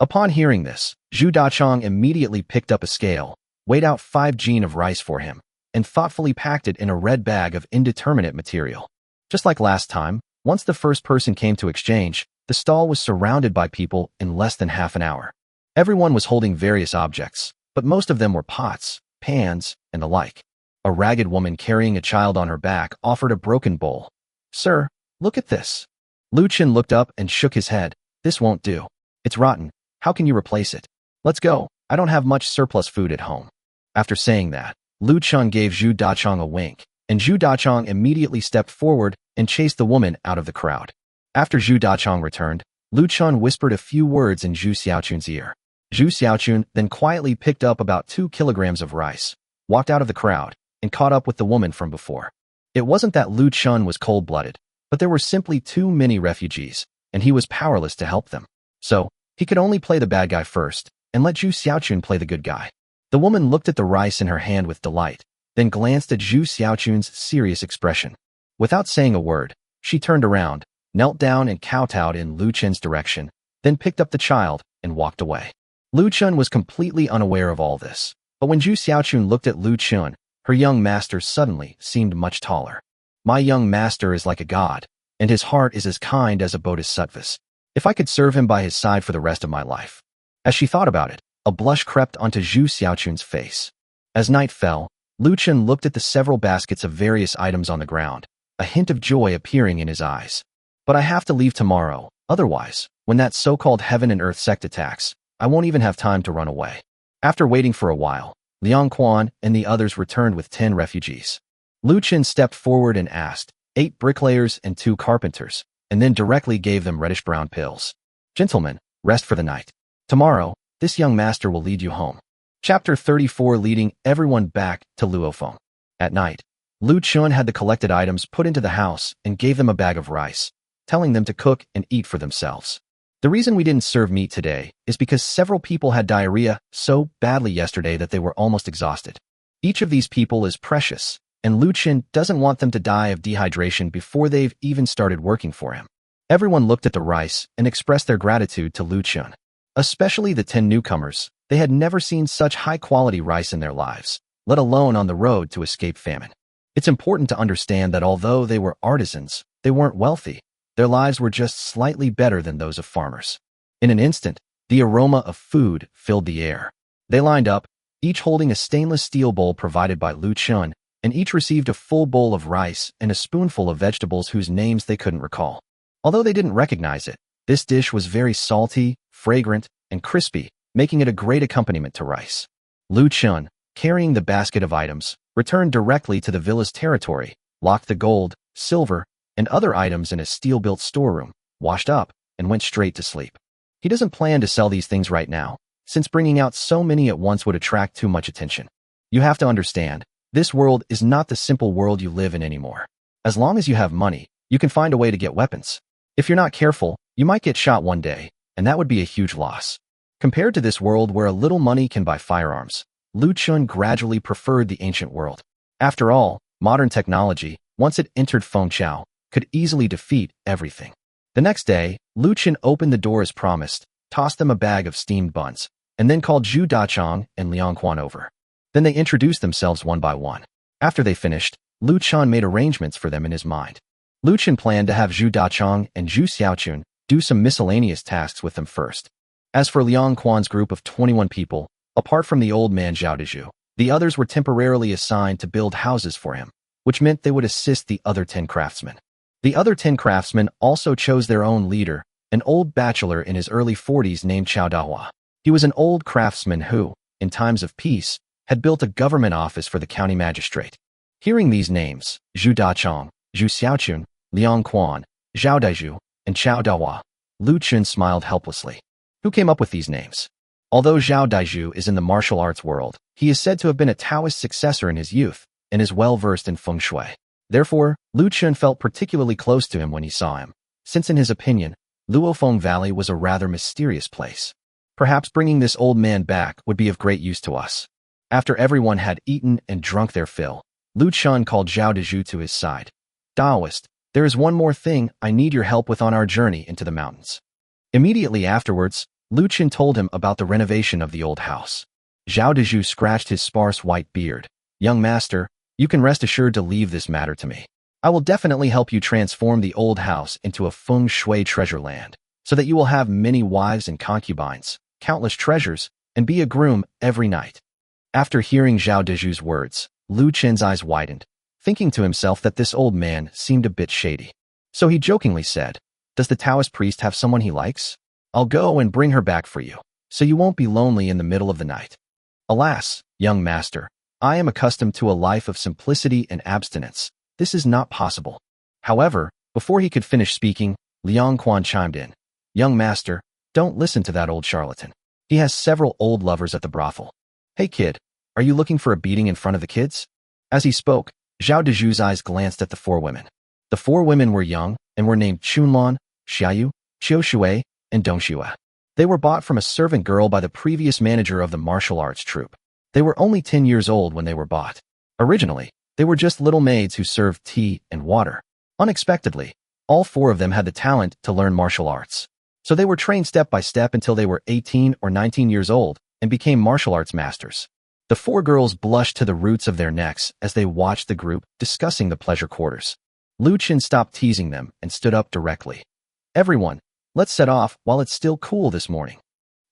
Upon hearing this, Zhu Dachang immediately picked up a scale, weighed out 5 jin of rice for him, and thoughtfully packed it in a red bag of indeterminate material. Just like last time, once the first person came to exchange, the stall was surrounded by people in less than half an hour. Everyone was holding various objects, but most of them were pots, pans, and the like. A ragged woman carrying a child on her back offered a broken bowl. "Sir, look at this." Lu Chen looked up and shook his head. "This won't do. It's rotten. How can you replace it? Let's go. I don't have much surplus food at home." After saying that, Lu Chen gave Zhu Dachong a wink, and Zhu Dachong immediately stepped forward and chased the woman out of the crowd. After Zhu Dachong returned, Lu Chen whispered a few words in Zhu Xiaochun's ear. Zhu Xiaochun then quietly picked up about 2 kilograms of rice, walked out of the crowd, and caught up with the woman from before. It wasn't that Lu Chen was cold-blooded, but there were simply too many refugees, and he was powerless to help them. So, he could only play the bad guy first, and let Zhu Xiaochun play the good guy. The woman looked at the rice in her hand with delight, then glanced at Zhu Xiaochun's serious expression. Without saying a word, she turned around, knelt down and kowtowed in Lu Chen's direction, then picked up the child and walked away. Lu Chen was completely unaware of all this, but when Zhu Xiaochun looked at Lu Chen, her young master suddenly seemed much taller. "My young master is like a god, and his heart is as kind as a bodhisattva's. If I could serve him by his side for the rest of my life." As she thought about it, a blush crept onto Zhu Xiaochun's face. As night fell, Lu Chen looked at the several baskets of various items on the ground, a hint of joy appearing in his eyes. "But I have to leave tomorrow, otherwise, when that so-called heaven and earth sect attacks, I won't even have time to run away." After waiting for a while, Liang Quan and the others returned with 10 refugees. Lu Chen stepped forward and asked, 8 bricklayers and 2 carpenters, and then directly gave them reddish-brown pills. "Gentlemen, rest for the night. Tomorrow, this young master will lead you home." Chapter 34, leading everyone back to Luofeng. At night, Lu Chen had the collected items put into the house and gave them a bag of rice, telling them to cook and eat for themselves. "The reason we didn't serve meat today is because several people had diarrhea so badly yesterday that they were almost exhausted. Each of these people is precious, and Lu Chen doesn't want them to die of dehydration before they've even started working for him." Everyone looked at the rice and expressed their gratitude to Lu Chen. Especially the 10 newcomers. They had never seen such high-quality rice in their lives, let alone on the road to escape famine. It's important to understand that although they were artisans, they weren't wealthy. Their lives were just slightly better than those of farmers. In an instant, the aroma of food filled the air. They lined up, each holding a stainless steel bowl provided by Lu Chen, and each received a full bowl of rice and a spoonful of vegetables whose names they couldn't recall. Although they didn't recognize it, this dish was very salty, fragrant, and crispy, making it a great accompaniment to rice. Lu Chen, carrying the basket of items, returned directly to the villa's territory, locked the gold, silver, and other items in a steel-built storeroom, washed up, and went straight to sleep. He doesn't plan to sell these things right now, since bringing out so many at once would attract too much attention. You have to understand, this world is not the simple world you live in anymore. As long as you have money, you can find a way to get weapons. If you're not careful, you might get shot one day, and that would be a huge loss. Compared to this world where a little money can buy firearms, Lu Chen gradually preferred the ancient world. After all, modern technology, once it entered Fengchao, could easily defeat everything. The next day, Lu Chen opened the door as promised, tossed them a bag of steamed buns, and then called Zhu Dachong and Liang Quan over. Then they introduced themselves one by one. After they finished, Lu Chen made arrangements for them in his mind. Lu Chen planned to have Zhu Dachong and Zhu Xiaochun do some miscellaneous tasks with them first. As for Liang Quan's group of 21 people, apart from the old man Zhao Dezhu, the others were temporarily assigned to build houses for him, which meant they would assist the other 10 craftsmen. The other 10 craftsmen also chose their own leader, an old bachelor in his early 40s named Chao Dahua. He was an old craftsman who, in times of peace, had built a government office for the county magistrate. Hearing these names, Zhu Dachong, Zhu Xiaochun, Liang Quan, Zhao Dezhu, and Chao Dahua, Lu Chen smiled helplessly. Who came up with these names? Although Zhao Dezhu is in the martial arts world, he is said to have been a Taoist successor in his youth and is well-versed in feng shui. Therefore, Lu Chen felt particularly close to him when he saw him, since in his opinion, Luofeng Valley was a rather mysterious place. Perhaps bringing this old man back would be of great use to us. After everyone had eaten and drunk their fill, Lu Chen called Zhao Dezhu to his side. "Taoist, there is one more thing I need your help with on our journey into the mountains." Immediately afterwards, Lu Chen told him about the renovation of the old house. Zhao Dezhu scratched his sparse white beard. "Young master, you can rest assured to leave this matter to me. I will definitely help you transform the old house into a feng shui treasure land, so that you will have many wives and concubines, countless treasures, and be a groom every night. After hearing Zhao Deju's words, Lu Chen's eyes widened, thinking to himself that this old man seemed a bit shady. So he jokingly said, "Does the Taoist priest have someone he likes? I'll go and bring her back for you, so you won't be lonely in the middle of the night." Alas, young master, I am accustomed to a life of simplicity and abstinence. This is not possible. However, before he could finish speaking, Liang Quan chimed in. Young master, don't listen to that old charlatan. He has several old lovers at the brothel. Hey kid, are you looking for a beating in front of the kids? As he spoke, Zhao Deju's eyes glanced at the four women. The four women were young and were named Chunlan, Xiaoyu, Qiushui, and Dongxue. They were bought from a servant girl by the previous manager of the martial arts troupe. They were only 10 years old when they were bought. Originally, they were just little maids who served tea and water. Unexpectedly, all four of them had the talent to learn martial arts. So they were trained step by step until they were 18 or 19 years old and became martial arts masters. The four girls blushed to the roots of their necks as they watched the group discussing the pleasure quarters. Lu Chen stopped teasing them and stood up directly. Everyone, let's set off while it's still cool this morning.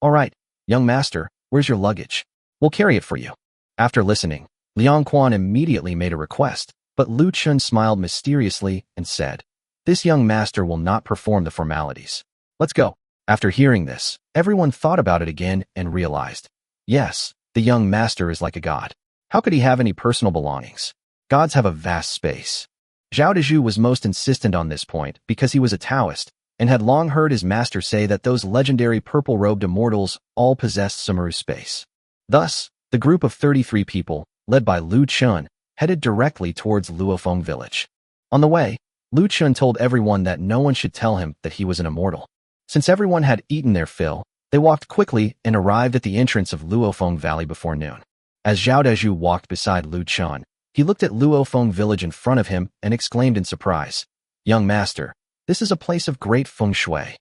All right, young master, where's your luggage? We'll carry it for you. After listening, Liang Quan immediately made a request, but Lu Chen smiled mysteriously and said, "This young master will not perform the formalities. Let's go." After hearing this, everyone thought about it again and realized, yes, the young master is like a god. How could he have any personal belongings? Gods have a vast space. Zhao Deju was most insistent on this point because he was a Taoist and had long heard his master say that those legendary purple-robed immortals all possessed Sumeru space. Thus, the group of 33 people, led by Lu Chen, headed directly towards Luofeng village. On the way, Lu Chen told everyone that no one should tell him that he was an immortal. Since everyone had eaten their fill, they walked quickly and arrived at the entrance of Luofeng Valley before noon. As Zhao Deju walked beside Lu Chen, he looked at Luofeng village in front of him and exclaimed in surprise, "Young master, this is a place of great feng shui."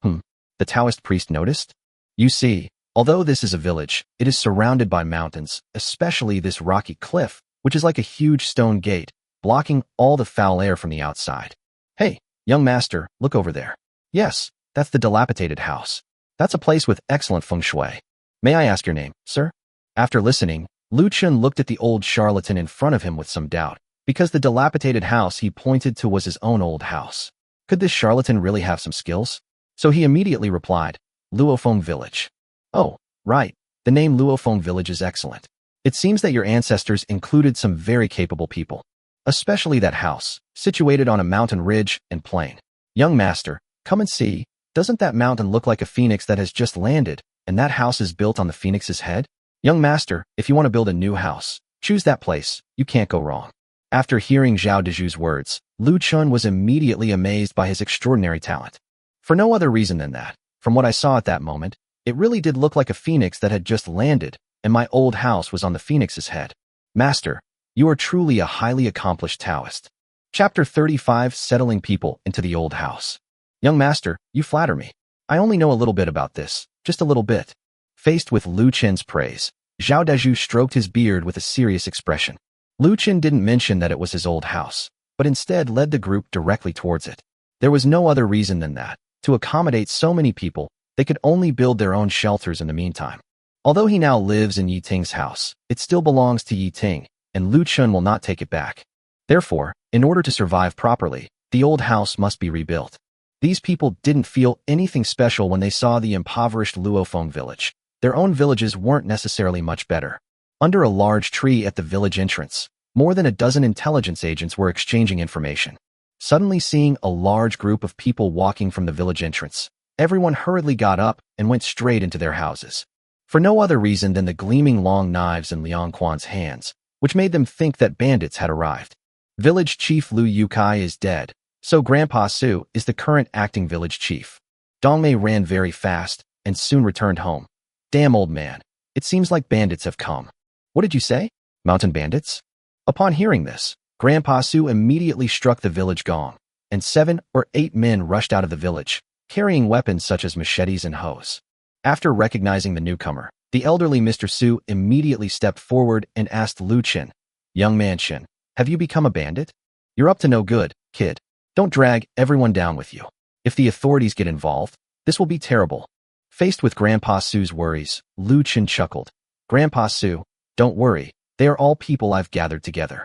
The Taoist priest noticed? You see, although this is a village, it is surrounded by mountains, especially this rocky cliff, which is like a huge stone gate, blocking all the foul air from the outside. Hey, young master, look over there. Yes, that's the dilapidated house. That's a place with excellent feng shui. May I ask your name, sir? After listening, Lu Chen looked at the old charlatan in front of him with some doubt, because the dilapidated house he pointed to was his own old house. Could this charlatan really have some skills? So he immediately replied, Luofeng Village. Oh, right, the name Luofeng Village is excellent. It seems that your ancestors included some very capable people, especially that house, situated on a mountain ridge and plain. Young master, come and see, doesn't that mountain look like a phoenix that has just landed, and that house is built on the phoenix's head? Young master, if you want to build a new house, choose that place, you can't go wrong. After hearing Zhao Deju's words, Lu Chen was immediately amazed by his extraordinary talent. For no other reason than that, from what I saw at that moment, it really did look like a phoenix that had just landed, and my old house was on the phoenix's head. Master, you are truly a highly accomplished Taoist. Chapter 35, Settling People into the Old House. Young master, you flatter me. I only know a little bit about this, just a little bit. Faced with Lu Chen's praise, Zhao Deju stroked his beard with a serious expression. Lu Chen didn't mention that it was his old house, but instead led the group directly towards it. There was no other reason than that. To accommodate so many people, they could only build their own shelters in the meantime. Although he now lives in Yi Ting's house, it still belongs to Yi Ting, and Lu Chen will not take it back. Therefore, in order to survive properly, the old house must be rebuilt. These people didn't feel anything special when they saw the impoverished Luofeng village. Their own villages weren't necessarily much better. Under a large tree at the village entrance, more than a dozen intelligence agents were exchanging information. Suddenly seeing a large group of people walking from the village entrance, everyone hurriedly got up and went straight into their houses. For no other reason than the gleaming long knives in Liang Quan's hands, which made them think that bandits had arrived. Village Chief Lu Yukai is dead, so Grandpa Su is the current acting village chief. Dongmei ran very fast and soon returned home. Damn old man, it seems like bandits have come. What did you say? Mountain bandits? Upon hearing this, Grandpa Su immediately struck the village gong, and 7 or 8 men rushed out of the village, carrying weapons such as machetes and hoes. After recognizing the newcomer, the elderly Mr. Su immediately stepped forward and asked Lu Chen, Young man Chen, have you become a bandit? You're up to no good, kid. Don't drag everyone down with you. If the authorities get involved, this will be terrible. Faced with Grandpa Su's worries, Lu Chen chuckled. Grandpa Su, don't worry. They are all people I've gathered together.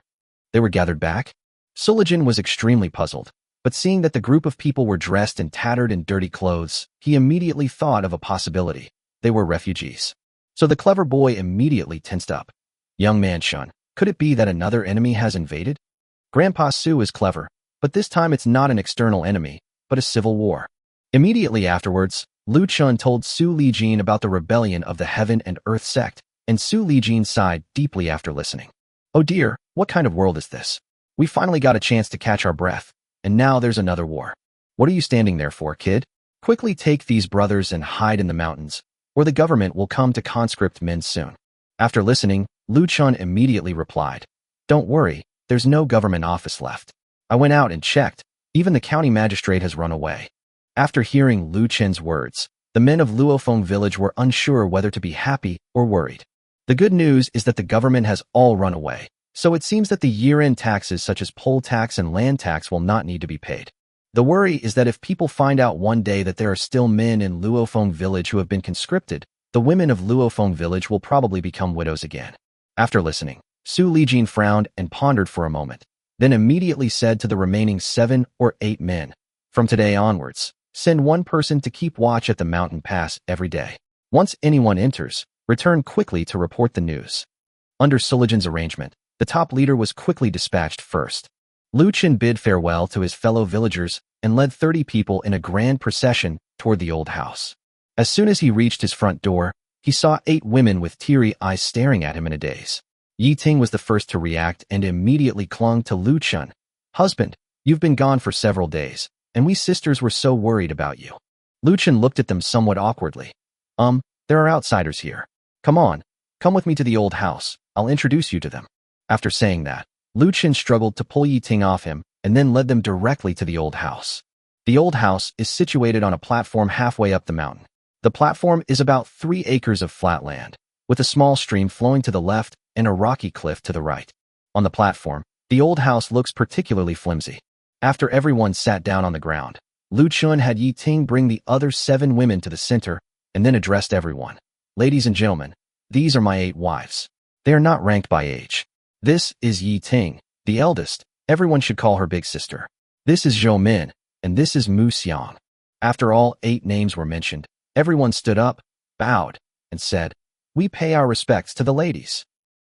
They were gathered back? Sullivan was extremely puzzled, but seeing that the group of people were dressed in tattered and dirty clothes, he immediately thought of a possibility. They were refugees. So the clever boy immediately tensed up. Young man Shun, could it be that another enemy has invaded? Grandpa Su is clever, but this time it's not an external enemy, but a civil war. Immediately afterwards, Lu Chen told Su Lijin about the rebellion of the Heaven and Earth sect, and Su Lijin sighed deeply after listening. Oh dear, what kind of world is this? We finally got a chance to catch our breath, and now there's another war. What are you standing there for, kid? Quickly take these brothers and hide in the mountains, or the government will come to conscript men soon. After listening, Lu Chen immediately replied, Don't worry, there's no government office left. I went out and checked, even the county magistrate has run away. After hearing Lu Chen's words, the men of Luofeng village were unsure whether to be happy or worried. The good news is that the government has all run away, so it seems that the year-end taxes such as poll tax and land tax will not need to be paid. The worry is that if people find out one day that there are still men in Luofeng village who have been conscripted, the women of Luofeng village will probably become widows again. After listening, Su Lijin frowned and pondered for a moment, then immediately said to the remaining 7 or 8 men, From today onwards, send one person to keep watch at the mountain pass every day. Once anyone enters, return quickly to report the news. Under Sulijin's arrangement, the top leader was quickly dispatched first. Lu Chen bid farewell to his fellow villagers and led 30 people in a grand procession toward the old house. As soon as he reached his front door, he saw 8 women with teary eyes staring at him in a daze. Yi Ting was the first to react and immediately clung to Lu Chen. Husband, you've been gone for several days, and we sisters were so worried about you. Lu Chen looked at them somewhat awkwardly. There are outsiders here. Come on, come with me to the old house. I'll introduce you to them. After saying that, Lu Chen struggled to pull Yi Ting off him and then led them directly to the old house. The old house is situated on a platform halfway up the mountain. The platform is about 3 acres of flat land, with a small stream flowing to the left and a rocky cliff to the right. On the platform, the old house looks particularly flimsy. After everyone sat down on the ground, Lu Chen had Yi Ting bring the other 7 women to the center and then addressed everyone. Ladies and gentlemen, these are my 8 wives. They are not ranked by age. This is Yi Ting, the eldest. Everyone should call her big sister. This is Zhou Min, and this is Mu Xiang. After all 8 names were mentioned, everyone stood up, bowed, and said, We pay our respects to the ladies.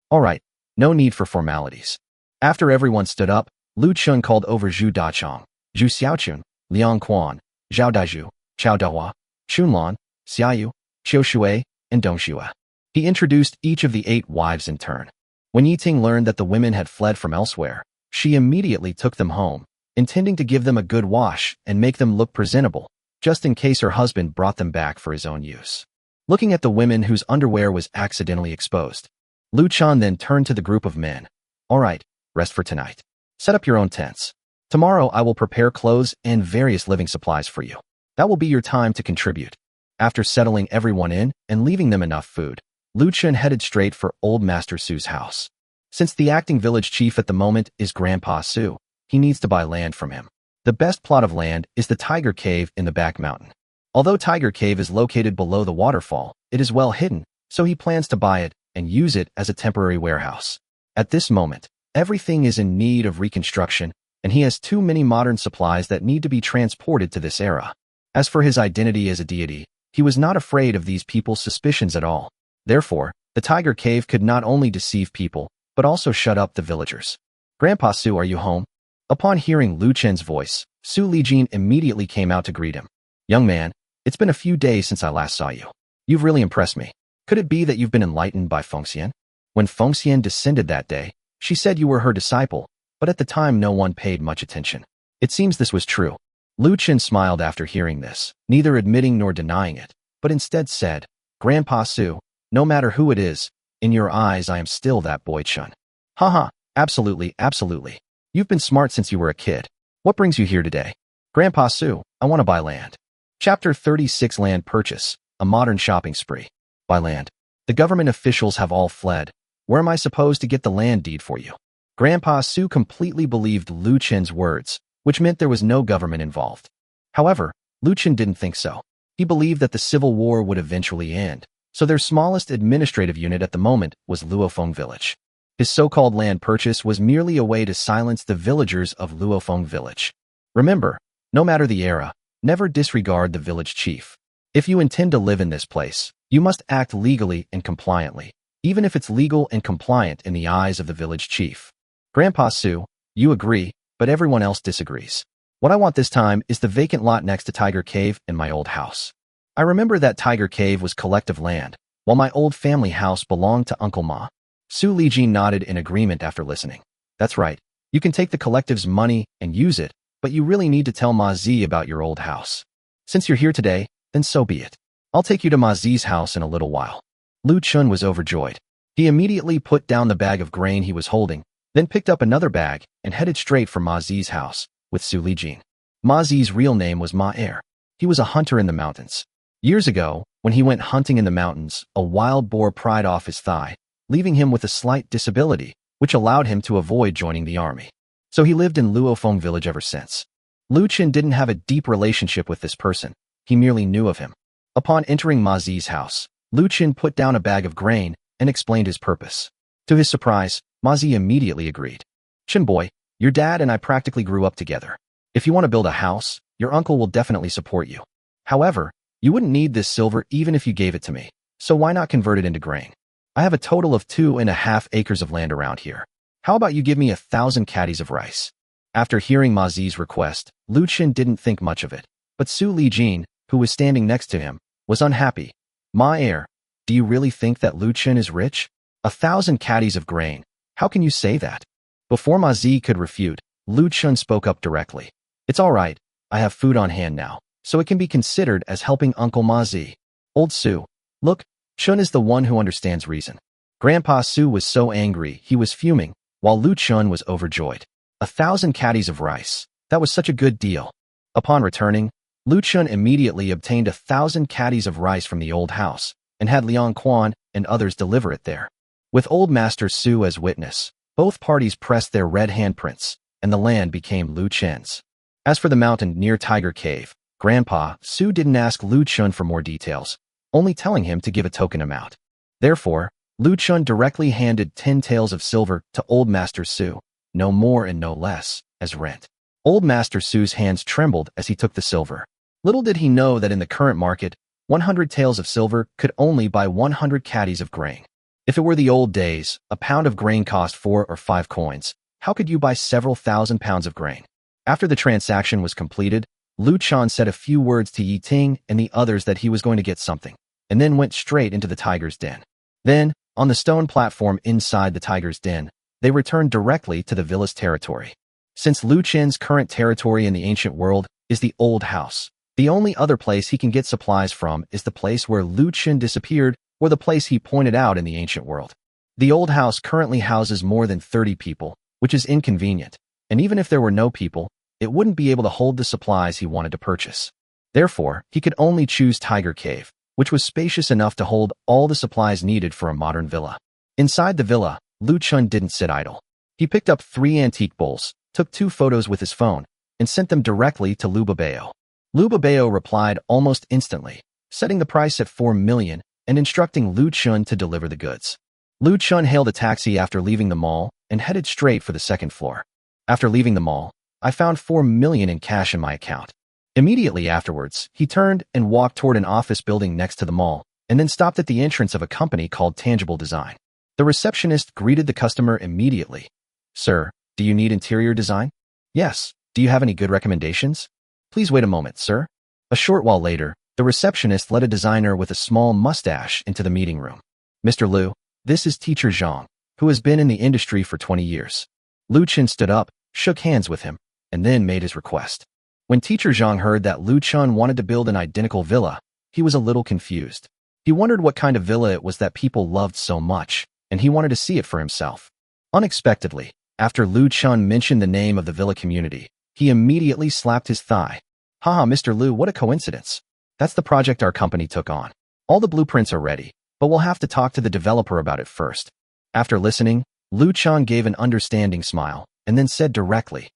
All right, no need for formalities. After everyone stood up, Lu Chen called over Zhu Dachong, Zhu Xiaochun, Liang Quan, Zhao Daiju, Chao Dahua, Chunlan, Xiaoyu, Qiu Shui, and Dong Xue. He introduced each of the 8 wives in turn. When Yi Ting learned that the women had fled from elsewhere, she immediately took them home, intending to give them a good wash and make them look presentable, just in case her husband brought them back for his own use. Looking at the women whose underwear was accidentally exposed, Lu Chen then turned to the group of men. All right, rest for tonight. Set up your own tents. Tomorrow I will prepare clothes and various living supplies for you. That will be your time to contribute. After settling everyone in and leaving them enough food, Lu Chen headed straight for Old Master Su's house. Since the acting village chief at the moment is Grandpa Su, he needs to buy land from him. The best plot of land is the Tiger Cave in the back mountain. Although Tiger Cave is located below the waterfall, it is well hidden, so he plans to buy it and use it as a temporary warehouse. At this moment, everything is in need of reconstruction, and he has too many modern supplies that need to be transported to this era. As for his identity as a deity, he was not afraid of these people's suspicions at all. Therefore, the Tiger Cave could not only deceive people, but also shut up the villagers. Grandpa Su, are you home? Upon hearing Lu Chen's voice, Su Lijin immediately came out to greet him. Young man, it's been a few days since I last saw you. You've really impressed me. Could it be that you've been enlightened by Fengxian? When Fengxian descended that day, she said you were her disciple, but at the time no one paid much attention. It seems this was true. Lu Chen smiled after hearing this, neither admitting nor denying it, but instead said, Grandpa Su, no matter who it is, in your eyes I am still that boy Chen. Haha, absolutely, absolutely. You've been smart since you were a kid. What brings you here today? Grandpa Su, I want to buy land. Chapter 36 Land Purchase, a modern shopping spree. Buy land. The government officials have all fled. Where am I supposed to get the land deed for you? Grandpa Su completely believed Lu Chen's words, which meant there was no government involved. However, Lu Chen didn't think so. He believed that the civil war would eventually end, so their smallest administrative unit at the moment was Luofeng village. His so-called land purchase was merely a way to silence the villagers of Luofeng village. Remember, no matter the era, never disregard the village chief. If you intend to live in this place, you must act legally and compliantly, even if it's legal and compliant in the eyes of the village chief. Grandpa Su, you agree, but everyone else disagrees. What I want this time is the vacant lot next to Tiger Cave in my old house. I remember that Tiger Cave was collective land, while my old family house belonged to Uncle Ma. Su Lijin nodded in agreement after listening. That's right. You can take the collective's money and use it, but you really need to tell Ma Zi about your old house. Since you're here today, then so be it. I'll take you to Ma Zi's house in a little while. Lu Chen was overjoyed. He immediately put down the bag of grain he was holding, then picked up another bag and headed straight for Ma Zi's house with Su Lijin. Ma Zi's real name was Ma Er. He was a hunter in the mountains. Years ago, when he went hunting in the mountains, a wild boar pried off his thigh, leaving him with a slight disability, which allowed him to avoid joining the army. So he lived in Luofeng village ever since. Lu Chen didn't have a deep relationship with this person. He merely knew of him. Upon entering Ma Zi's house, Lu Chen put down a bag of grain and explained his purpose. To his surprise, Ma Zi immediately agreed. Chen boy, your dad and I practically grew up together. If you want to build a house, your uncle will definitely support you. However, you wouldn't need this silver even if you gave it to me, so why not convert it into grain? I have a total of 2.5 acres of land around here. How about you give me 1,000 caddies of rice? After hearing Ma Zi's request, Lu Chen didn't think much of it, but Su Lijin, who was standing next to him, was unhappy. Ma Er, do you really think that Lu Chen is rich? 1,000 caddies of grain. How can you say that? Before Ma Zi could refute, Lu Chen spoke up directly. It's all right. I have food on hand now, so it can be considered as helping Uncle Ma Zi. Old Su, look, Chen is the one who understands reason. Grandpa Su was so angry he was fuming, while Lu Chen was overjoyed. 1,000 caddies of rice. That was such a good deal. Upon returning, Lu Chen immediately obtained 1,000 caddies of rice from the old house and had Liang Quan and others deliver it there. With Old Master Su as witness, both parties pressed their red handprints, and the land became Lu Chen's. As for the mountain near Tiger Cave, Grandpa Su didn't ask Lu Chen for more details, only telling him to give a token amount. Therefore, Lu Chen directly handed 10 taels of silver to Old Master Su, no more and no less, as rent. Old Master Su's hands trembled as he took the silver. Little did he know that in the current market, 100 taels of silver could only buy 100 caddies of grain. If it were the old days, a pound of grain cost 4 or 5 coins. How could you buy several thousand pounds of grain? After the transaction was completed, Lu Chen said a few words to Yi Ting and the others that he was going to get something, and then went straight into the tiger's den. Then, on the stone platform inside the tiger's den, they returned directly to the villa's territory. Since Lu Chen's current territory in the ancient world is the old house, the only other place he can get supplies from is the place where Lu Chen disappeared or the place he pointed out in the ancient world. The old house currently houses more than 30 people, which is inconvenient, and even if there were no people, it wouldn't be able to hold the supplies he wanted to purchase. Therefore, he could only choose Tiger Cave, which was spacious enough to hold all the supplies needed for a modern villa. Inside the villa, Lu Chen didn't sit idle. He picked up 3 antique bowls, took 2 photos with his phone, and sent them directly to Lu Babeo. Lu Babeo replied almost instantly, setting the price at 4 million and instructing Lu Chen to deliver the goods. Lu Chen hailed a taxi after leaving the mall and headed straight for the 2nd floor. After leaving the mall, I found 4 million in cash in my account. Immediately afterwards, he turned and walked toward an office building next to the mall, and then stopped at the entrance of a company called Tangible Design. The receptionist greeted the customer immediately. Sir, do you need interior design? Yes. Do you have any good recommendations? Please wait a moment, sir. A short while later, the receptionist led a designer with a small mustache into the meeting room. Mr. Lu, this is Teacher Zhang, who has been in the industry for 20 years. Lu Chen stood up, shook hands with him, and then made his request. When Teacher Zhang heard that Lu Chen wanted to build an identical villa, he was a little confused. He wondered what kind of villa it was that people loved so much, and he wanted to see it for himself. Unexpectedly, after Lu Chen mentioned the name of the villa community, he immediately slapped his thigh. Haha, Mr. Lu, what a coincidence. That's the project our company took on. All the blueprints are ready, but we'll have to talk to the developer about it first. After listening, Lu Chen gave an understanding smile and then said directly,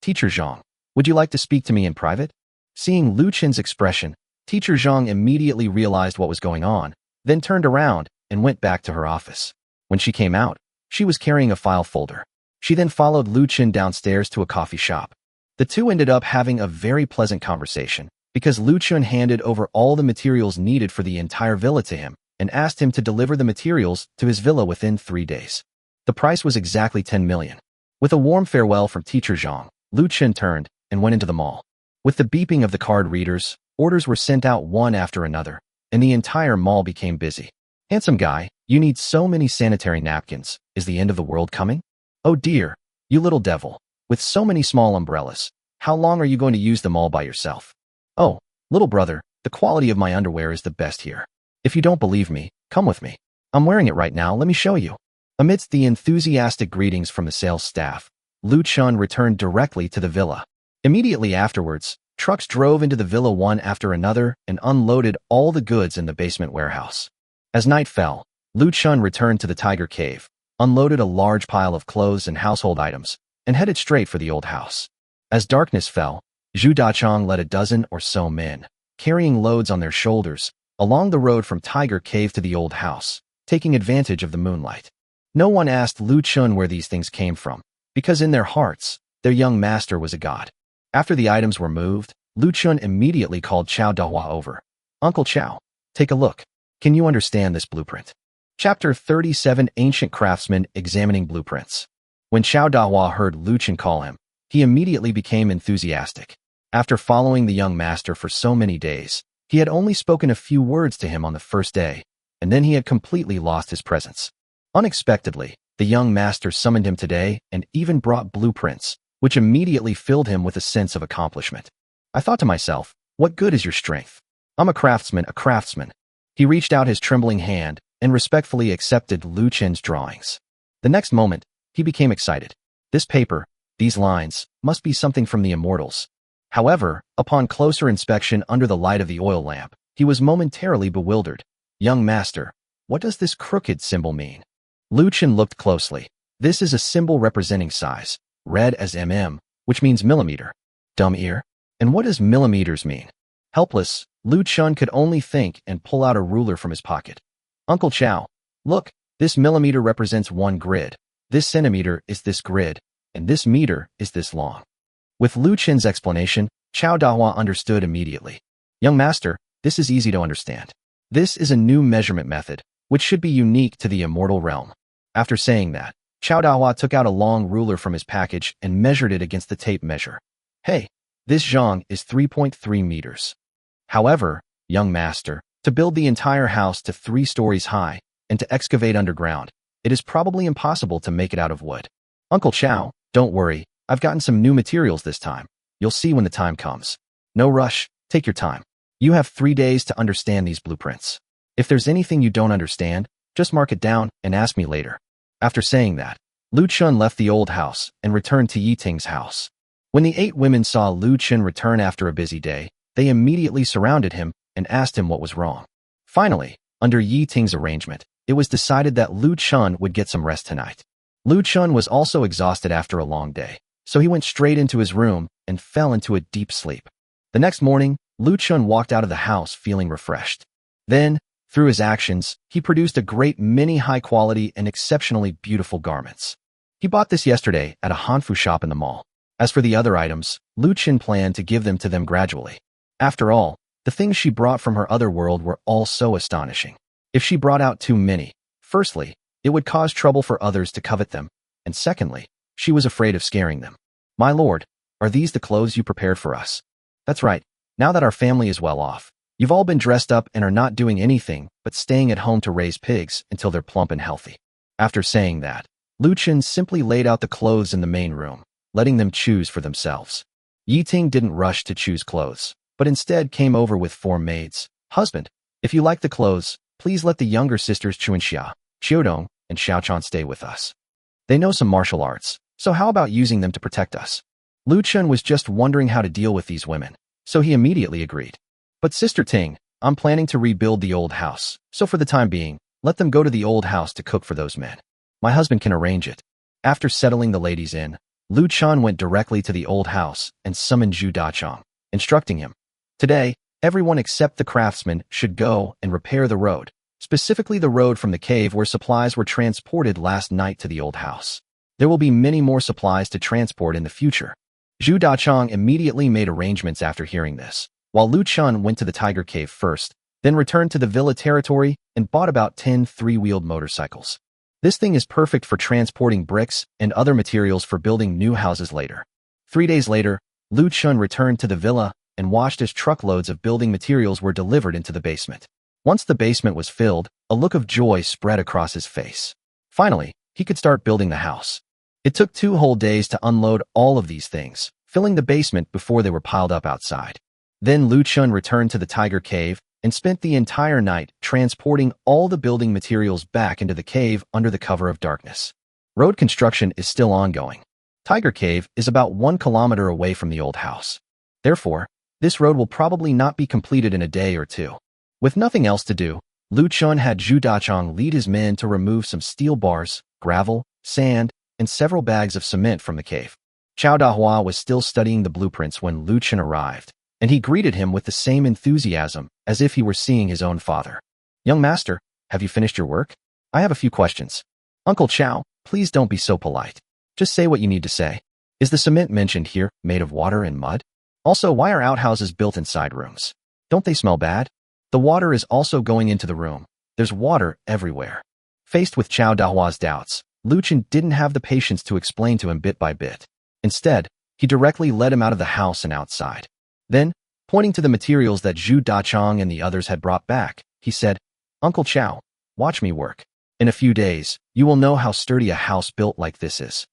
Teacher Zhang, would you like to speak to me in private? Seeing Lu Chen's expression, Teacher Zhang immediately realized what was going on, then turned around and went back to her office. When she came out, she was carrying a file folder. She then followed Lu Chen downstairs to a coffee shop. The two ended up having a very pleasant conversation because Lu Chen handed over all the materials needed for the entire villa to him and asked him to deliver the materials to his villa within 3 days. The price was exactly 10 million. With a warm farewell from Teacher Zhang, Lu Chen turned and went into the mall. With the beeping of the card readers, orders were sent out one after another, and the entire mall became busy. Handsome guy, you need so many sanitary napkins. Is the end of the world coming? Oh dear, you little devil. With so many small umbrellas, how long are you going to use them all by yourself? Oh, little brother, the quality of my underwear is the best here. If you don't believe me, come with me. I'm wearing it right now, let me show you. Amidst the enthusiastic greetings from the sales staff, Lu Chen returned directly to the villa. Immediately afterwards, trucks drove into the villa one after another and unloaded all the goods in the basement warehouse. As night fell, Lu Chen returned to the Tiger Cave, unloaded a large pile of clothes and household items, and headed straight for the old house. As darkness fell, Zhu Dachang led a dozen or so men, carrying loads on their shoulders, along the road from Tiger Cave to the old house, taking advantage of the moonlight. No one asked Lu Chen where these things came from, because in their hearts, their young master was a god. After the items were moved, Lu Chen immediately called Chao Dahua over. Uncle Chao, take a look. Can you understand this blueprint? Chapter 37 Ancient Craftsman Examining Blueprints. When Chao Dahua heard Lu Chen call him, he immediately became enthusiastic. After following the young master for so many days, he had only spoken a few words to him on the first day, and then he had completely lost his presence. Unexpectedly, the young master summoned him today and even brought blueprints, which immediately filled him with a sense of accomplishment. I thought to myself, what good is your strength? I'm a craftsman, a craftsman. He reached out his trembling hand and respectfully accepted Lu Chen's drawings. The next moment, he became excited. This paper, these lines, must be something from the immortals. However, upon closer inspection under the light of the oil lamp, he was momentarily bewildered. Young master, what does this crooked symbol mean? Lu Chen looked closely. This is a symbol representing size, read as mm, which means millimeter. Dumb ear? And what does millimeters mean? Helpless, Lu Chen could only think and pull out a ruler from his pocket. Uncle Chao, look, this millimeter represents 1 grid. This centimeter is this grid, and this meter is this long. With Lu Chen's explanation, Chao Dahua understood immediately. Young master, this is easy to understand. This is a new measurement method, which should be unique to the immortal realm. After saying that, Chao Dahua took out a long ruler from his package and measured it against the tape measure. Hey, this zhang is 3.3 meters. However, young master, to build the entire house to 3 stories high and to excavate underground, it is probably impossible to make it out of wood. Uncle Chao, don't worry, I've gotten some new materials this time. You'll see when the time comes. No rush, take your time. You have 3 days to understand these blueprints. If there's anything you don't understand, just mark it down and ask me later. After saying that, Lu Chen left the old house and returned to Yiting's house. When the 8 women saw Lu Chen return after a busy day, they immediately surrounded him and asked him what was wrong. Finally, under Yiting's arrangement, it was decided that Lu Chen would get some rest tonight. Lu Chen was also exhausted after a long day, so he went straight into his room and fell into a deep sleep. The next morning, Lu Chen walked out of the house feeling refreshed. Then, through his actions, he produced a great many high-quality and exceptionally beautiful garments. He bought this yesterday at a Hanfu shop in the mall. As for the other items, Lu Chen planned to give them to them gradually. After all, the things she brought from her other world were all so astonishing. If she brought out too many, firstly, it would cause trouble for others to covet them, and secondly, she was afraid of scaring them. My lord, are these the clothes you prepared for us? That's right. Now that our family is well off, you've all been dressed up and are not doing anything but staying at home to raise pigs until they're plump and healthy. After saying that, Lu Chen simply laid out the clothes in the main room, letting them choose for themselves. Yiting didn't rush to choose clothes, but instead came over with 4 maids. Husband, if you like the clothes, please let the younger sisters Chuanxia, Xiaodong, and Xiaochan stay with us. They know some martial arts, so how about using them to protect us? Lu Chen was just wondering how to deal with these women, so he immediately agreed. But Sister Ting, I'm planning to rebuild the old house, so for the time being, let them go to the old house to cook for those men. My husband can arrange it. After settling the ladies in, Lu Chen went directly to the old house and summoned Zhu Dachong, instructing him. Today, everyone except the craftsman should go and repair the road, specifically the road from the cave where supplies were transported last night to the old house. There will be many more supplies to transport in the future. Zhu Dachong immediately made arrangements after hearing this, while Lu Chen went to the tiger cave first, then returned to the villa territory and bought about 10 three-wheeled motorcycles. This thing is perfect for transporting bricks and other materials for building new houses later. 3 days later, Lu Chen returned to the villa and watched as truckloads of building materials were delivered into the basement. Once the basement was filled, a look of joy spread across his face. Finally, he could start building the house. It took 2 whole days to unload all of these things, filling the basement before they were piled up outside. Then Lu Chen returned to the tiger cave and spent the entire night transporting all the building materials back into the cave under the cover of darkness. Road construction is still ongoing. Tiger Cave is about 1 kilometer away from the old house. Therefore, this road will probably not be completed in a day or 2. With nothing else to do, Lu Chen had Zhu Dachong lead his men to remove some steel bars, gravel, sand, and several bags of cement from the cave. Chao Dahua was still studying the blueprints when Lu Chen arrived, and he greeted him with the same enthusiasm as if he were seeing his own father. "Young master, have you finished your work? I have a few questions." "Uncle Chao, please don't be so polite. Just say what you need to say. Is the cement mentioned here made of water and mud? Also, why are outhouses built inside rooms? Don't they smell bad? The water is also going into the room. There's water everywhere." Faced with Chao Dahua's doubts, Lu Chen didn't have the patience to explain to him bit by bit. Instead, he directly led him out of the house and outside. Then, pointing to the materials that Zhu Dachong and the others had brought back, he said, "Uncle Chao, watch me work. In a few days, you will know how sturdy a house built like this is."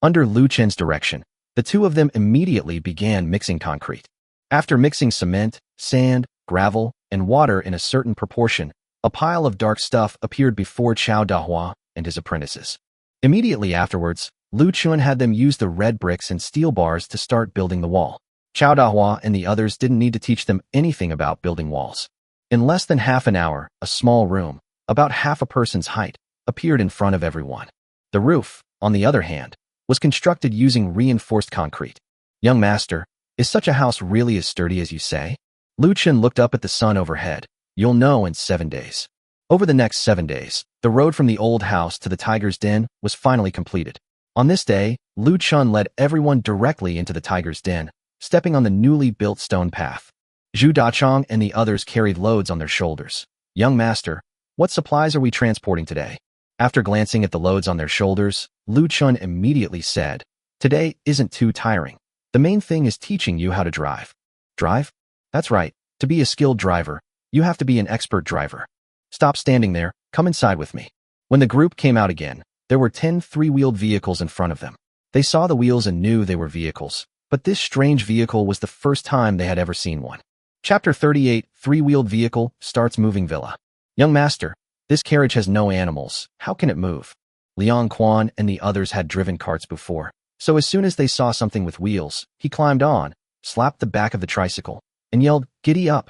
Under Lu Chen's direction, the two of them immediately began mixing concrete. After mixing cement, sand, gravel, and water in a certain proportion, a pile of dark stuff appeared before Chao Dahua and his apprentices. Immediately afterwards, Lu Chen had them use the red bricks and steel bars to start building the wall. Chao Dahua and the others didn't need to teach them anything about building walls. In less than half an hour, a small room, about half a person's height, appeared in front of everyone. The roof, on the other hand, was constructed using reinforced concrete. "Young master, is such a house really as sturdy as you say?" Lu Chen looked up at the sun overhead. "You'll know in 7 days." Over the next 7 days, the road from the old house to the tiger's den was finally completed. On this day, Lu Chen led everyone directly into the tiger's den, stepping on the newly built stone path. Zhu Dachong and the others carried loads on their shoulders. "Young master, what supplies are we transporting today?" After glancing at the loads on their shoulders, Lu Chen immediately said, "Today isn't too tiring. The main thing is teaching you how to drive." "Drive?" "That's right. To be a skilled driver, you have to be an expert driver. Stop standing there, come inside with me." When the group came out again, there were 10 three-wheeled vehicles in front of them. They saw the wheels and knew they were vehicles, but this strange vehicle was the first time they had ever seen one. Chapter 38, Three-Wheeled Vehicle Starts Moving Villa. "Young master, this carriage has no animals. How can it move?" Liang Quan and the others had driven carts before, so as soon as they saw something with wheels, he climbed on, slapped the back of the tricycle, and yelled, "Giddy up!"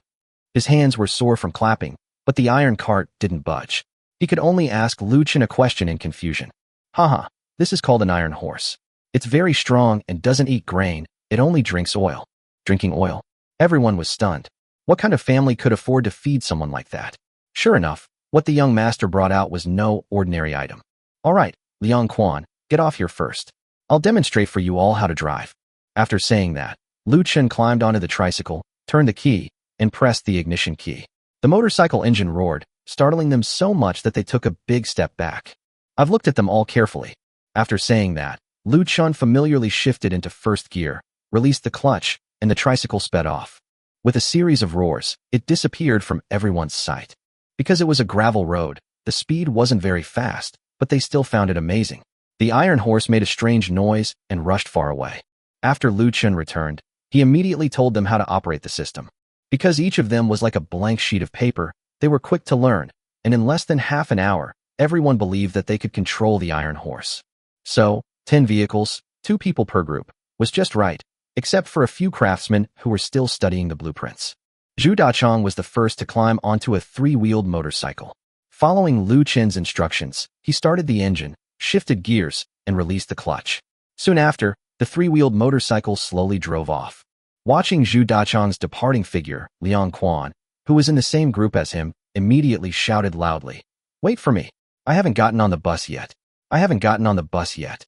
His hands were sore from clapping, but the iron cart didn't budge. He could only ask Lu Chen a question in confusion. "Haha, this is called an iron horse. It's very strong and doesn't eat grain, it only drinks oil." Drinking oil? Everyone was stunned. What kind of family could afford to feed someone like that? Sure enough, what the young master brought out was no ordinary item. "All right, Liang Quan, get off here first. I'll demonstrate for you all how to drive." After saying that, Lu Chen climbed onto the tricycle, turned the key, and pressed the ignition key. The motorcycle engine roared, startling them so much that they took a big step back. "I've looked at them all carefully." After saying that, Lu Chen familiarly shifted into first gear, released the clutch, and the tricycle sped off. With a series of roars, it disappeared from everyone's sight. Because it was a gravel road, the speed wasn't very fast, but they still found it amazing. The iron horse made a strange noise and rushed far away. After Lu Chen returned, he immediately told them how to operate the system. Because each of them was like a blank sheet of paper, they were quick to learn, and in less than half an hour, everyone believed that they could control the iron horse. So, 10 vehicles, 2 people per group, was just right, except for a few craftsmen who were still studying the blueprints. Zhu Dachong was the first to climb onto a 3-wheeled motorcycle. Following Lu Chen's instructions, he started the engine, shifted gears, and released the clutch. Soon after, the three-wheeled motorcycle slowly drove off. Watching Zhu Dachang's departing figure, Liang Quan, who was in the same group as him, immediately shouted loudly, "Wait for me! I haven't gotten on the bus yet. I haven't gotten on the bus yet."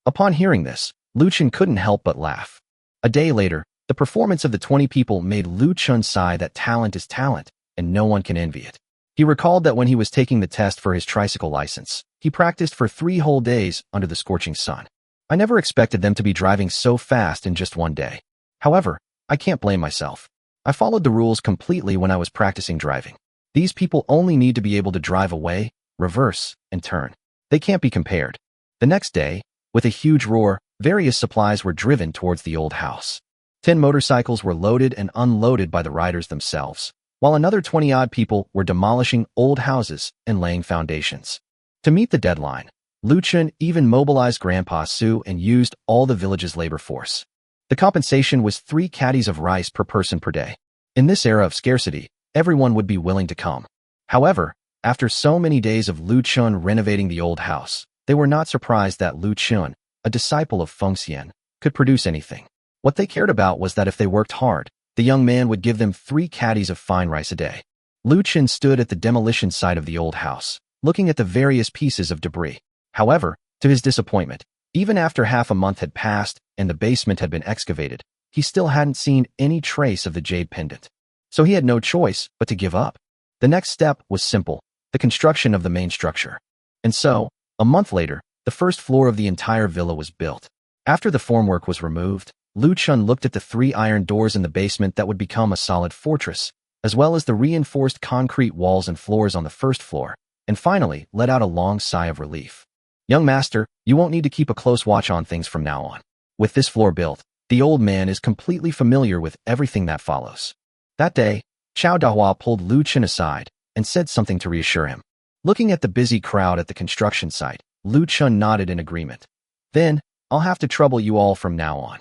Upon hearing this, Lu Chen couldn't help but laugh. A day later, the performance of the 20 people made Lu Chen sigh that talent is talent, and no one can envy it. He recalled that when he was taking the test for his tricycle license, he practiced for 3 whole days under the scorching sun. I never expected them to be driving so fast in just one day. However, I can't blame myself. I followed the rules completely when I was practicing driving. These people only need to be able to drive away, reverse, and turn. They can't be compared. The next day, with a huge roar, various supplies were driven towards the old house. 10 motorcycles were loaded and unloaded by the riders themselves, while another 20-odd people were demolishing old houses and laying foundations. To meet the deadline, Lu Chen even mobilized Grandpa Su and used all the village's labor force. The compensation was 3 caddies of rice per person per day. In this era of scarcity, everyone would be willing to come. However, after so many days of Lu Chen renovating the old house, they were not surprised that Lu Chen, a disciple of Feng Xian, could produce anything. What they cared about was that if they worked hard, the young man would give them 3 caddies of fine rice a day. Lu Chen stood at the demolition site of the old house, looking at the various pieces of debris. However, to his disappointment, even after half a month had passed and the basement had been excavated, he still hadn't seen any trace of the jade pendant. So he had no choice but to give up. The next step was simple, the construction of the main structure. And so, a month later, the first floor of the entire villa was built. After the formwork was removed, Lu Chen looked at the 3 iron doors in the basement that would become a solid fortress, as well as the reinforced concrete walls and floors on the first floor, and finally let out a long sigh of relief. "Young master, you won't need to keep a close watch on things from now on. With this floor built, the old man is completely familiar with everything that follows." That day, Chao Dahua pulled Lu Chen aside and said something to reassure him. Looking at the busy crowd at the construction site, Lu Chen nodded in agreement. "Then, I'll have to trouble you all from now on."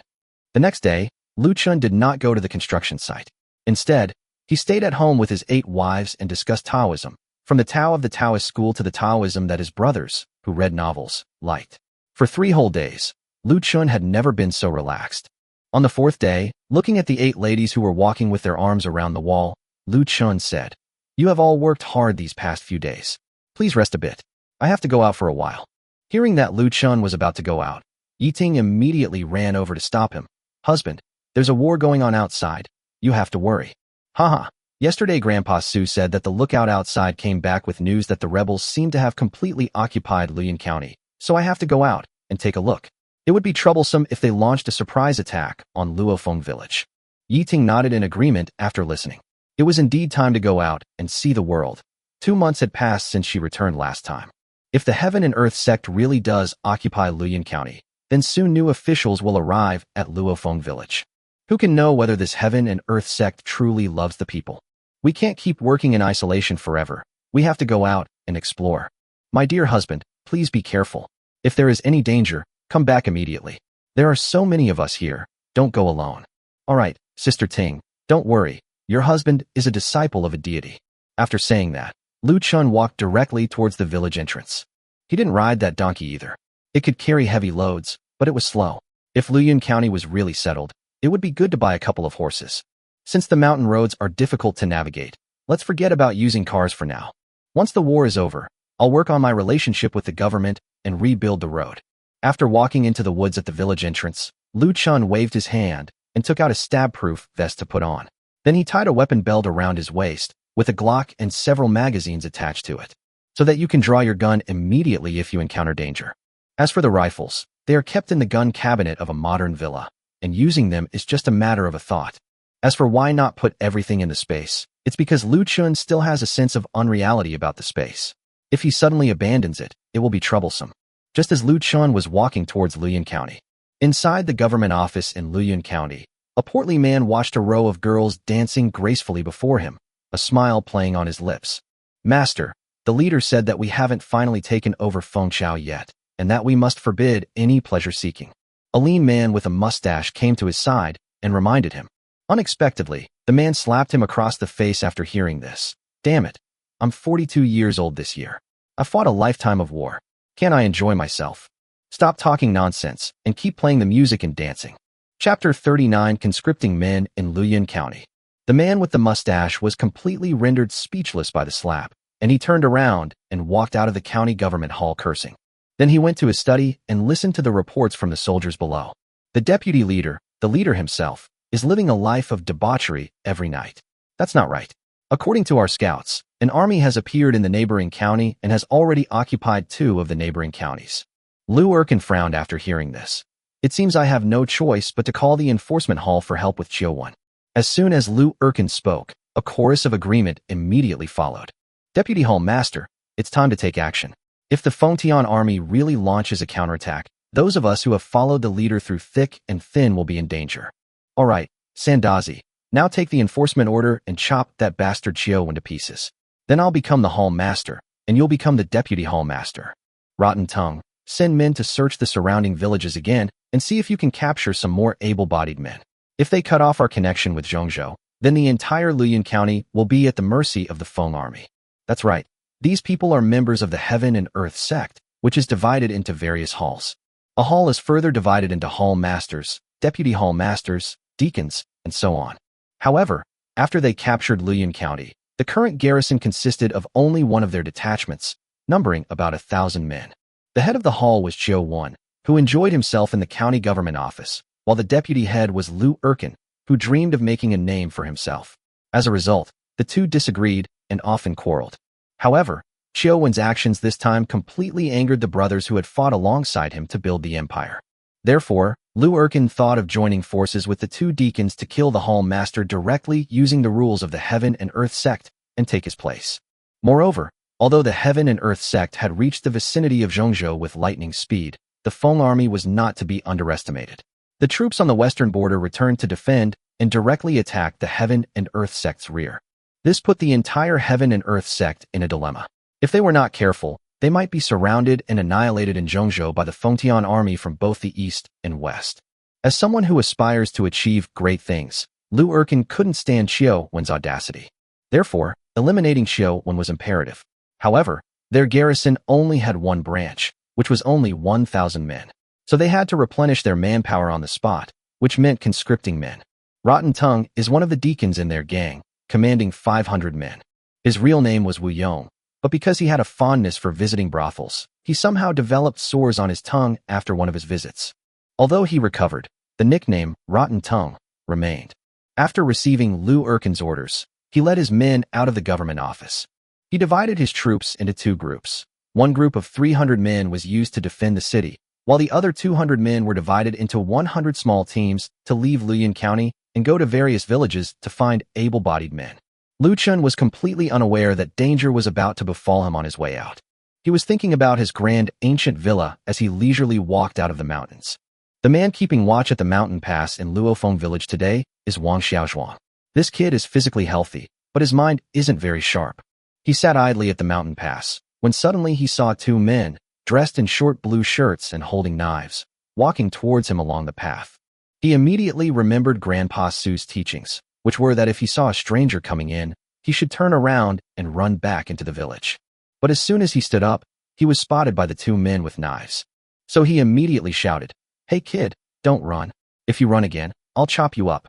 The next day, Lu Chen did not go to the construction site. Instead, he stayed at home with his 8 wives and discussed Taoism, from the Tao of the Taoist school to the Taoism that his brothers, who read novels, liked. For 3 whole days, Lu Chen had never been so relaxed. On the 4th day, looking at the 8 ladies who were walking with their arms around the wall, Lu Chen said, "You have all worked hard these past few days. Please rest a bit. I have to go out for a while." Hearing that Lu Chen was about to go out, Yiting immediately ran over to stop him. "Husband, there's a war going on outside. You have to worry." "Haha, yesterday Grandpa Su said that the lookout outside came back with news that the rebels seem to have completely occupied Luyan County, so I have to go out and take a look. It would be troublesome if they launched a surprise attack on Luofeng village." Yiting nodded in agreement after listening. It was indeed time to go out and see the world. 2 months had passed since she returned last time. If the Heaven and Earth sect really does occupy Luyan County, then soon new officials will arrive at Luofeng village. Who can know whether this Heaven and Earth sect truly loves the people? We can't keep working in isolation forever. We have to go out and explore. My dear husband, please be careful. If there is any danger, come back immediately. There are so many of us here. Don't go alone. All right, Sister Ting, don't worry. Your husband is a disciple of a deity. After saying that, Lu Chen walked directly towards the village entrance. He didn't ride that donkey either. It could carry heavy loads, but it was slow. If Luyan County was really settled, it would be good to buy a couple of horses. Since the mountain roads are difficult to navigate, let's forget about using cars for now. Once the war is over, I'll work on my relationship with the government and rebuild the road. After walking into the woods at the village entrance, Lu Chen waved his hand and took out a stab-proof vest to put on. Then he tied a weapon belt around his waist, with a Glock and several magazines attached to it, so that you can draw your gun immediately if you encounter danger. As for the rifles, they are kept in the gun cabinet of a modern villa, and using them is just a matter of a thought. As for why not put everything in the space, it's because Lu Chen still has a sense of unreality about the space. If he suddenly abandons it, it will be troublesome. Just as Lu Chen was walking towards Luyan County. Inside the government office in Luyan County, a portly man watched a row of girls dancing gracefully before him, a smile playing on his lips. "Master, the leader said that we haven't finally taken over Fengchao yet, and that we must forbid any pleasure-seeking." A lean man with a mustache came to his side and reminded him. Unexpectedly, the man slapped him across the face after hearing this. "Damn it, I'm 42 years old this year. I fought a lifetime of war. Can't I enjoy myself? Stop talking nonsense and keep playing the music and dancing. Chapter 39 Conscripting Men in Lu Chen County. The man with the mustache was completely rendered speechless by the slap, and he turned around and walked out of the county government hall cursing. Then he went to his study and listened to the reports from the soldiers below. The deputy leader, the leader himself, is living a life of debauchery every night. That's not right. According to our scouts, an army has appeared in the neighboring county and has already occupied 2 of the neighboring counties. Lu Chen frowned after hearing this. It seems I have no choice but to call the enforcement hall for help with Chiu. As soon as Lu Chen spoke, a chorus of agreement immediately followed. Deputy Hall Master, it's time to take action. If the Fengtian army really launches a counterattack, those of us who have followed the leader through thick and thin will be in danger. All right, Sandazi, now take the enforcement order and chop that bastard Chiu into pieces. Then I'll become the Hall Master, and you'll become the Deputy Hall Master. Rotten tongue, send men to search the surrounding villages again and see if you can capture some more able-bodied men. If they cut off our connection with Zhongzhou, then the entire Lu Chen County will be at the mercy of the Feng army. That's right. These people are members of the Heaven and Earth sect, which is divided into various halls. A hall is further divided into hall masters, deputy hall masters, deacons, and so on. However, after they captured Lu Chen County, the current garrison consisted of only one of their detachments, numbering about 1,000 men. The head of the hall was Chiu, who enjoyed himself in the county government office, while the deputy head was Lu Chen, who dreamed of making a name for himself. As a result, the 2 disagreed and often quarreled. However, Chiu's actions this time completely angered the brothers who had fought alongside him to build the empire. Therefore, Lu Chen thought of joining forces with the 2 deacons to kill the hall master directly using the rules of the Heaven and Earth sect and take his place. Moreover, although the Heaven and Earth sect had reached the vicinity of Zhongzhou with lightning speed, the Feng army was not to be underestimated. The troops on the western border returned to defend and directly attacked the Heaven and Earth sect's rear. This put the entire Heaven and Earth sect in a dilemma. If they were not careful, they might be surrounded and annihilated in Zhongzhou by the Fengtian army from both the east and west. As someone who aspires to achieve great things, Lu Chen couldn't stand Chiu's audacity. Therefore, eliminating Chiu was imperative. However, their garrison only had 1 branch, which was only 1,000 men. So they had to replenish their manpower on the spot, which meant conscripting men. Rotten Tongue is one of the deacons in their gang, commanding 500 men. His real name was Wu Yong, but because he had a fondness for visiting brothels, he somehow developed sores on his tongue after one of his visits. Although he recovered, the nickname Rotten Tongue remained. After receiving Lu Chen's orders, he led his men out of the government office. He divided his troops into 2 groups. One group of 300 men was used to defend the city, while the other 200 men were divided into 100 small teams to leave Lu Chen County and go to various villages to find able-bodied men. Lu Chen was completely unaware that danger was about to befall him on his way out. He was thinking about his grand ancient villa as he leisurely walked out of the mountains. The man keeping watch at the mountain pass in Luofeng village today is Wang Xiaozhuang. This kid is physically healthy, but his mind isn't very sharp. He sat idly at the mountain pass, when suddenly he saw 2 men, dressed in short blue shirts and holding knives, walking towards him along the path. He immediately remembered Grandpa Su's teachings, which were that if he saw a stranger coming in, he should turn around and run back into the village. But as soon as he stood up, he was spotted by the 2 men with knives. So he immediately shouted, "Hey kid, don't run. If you run again, I'll chop you up."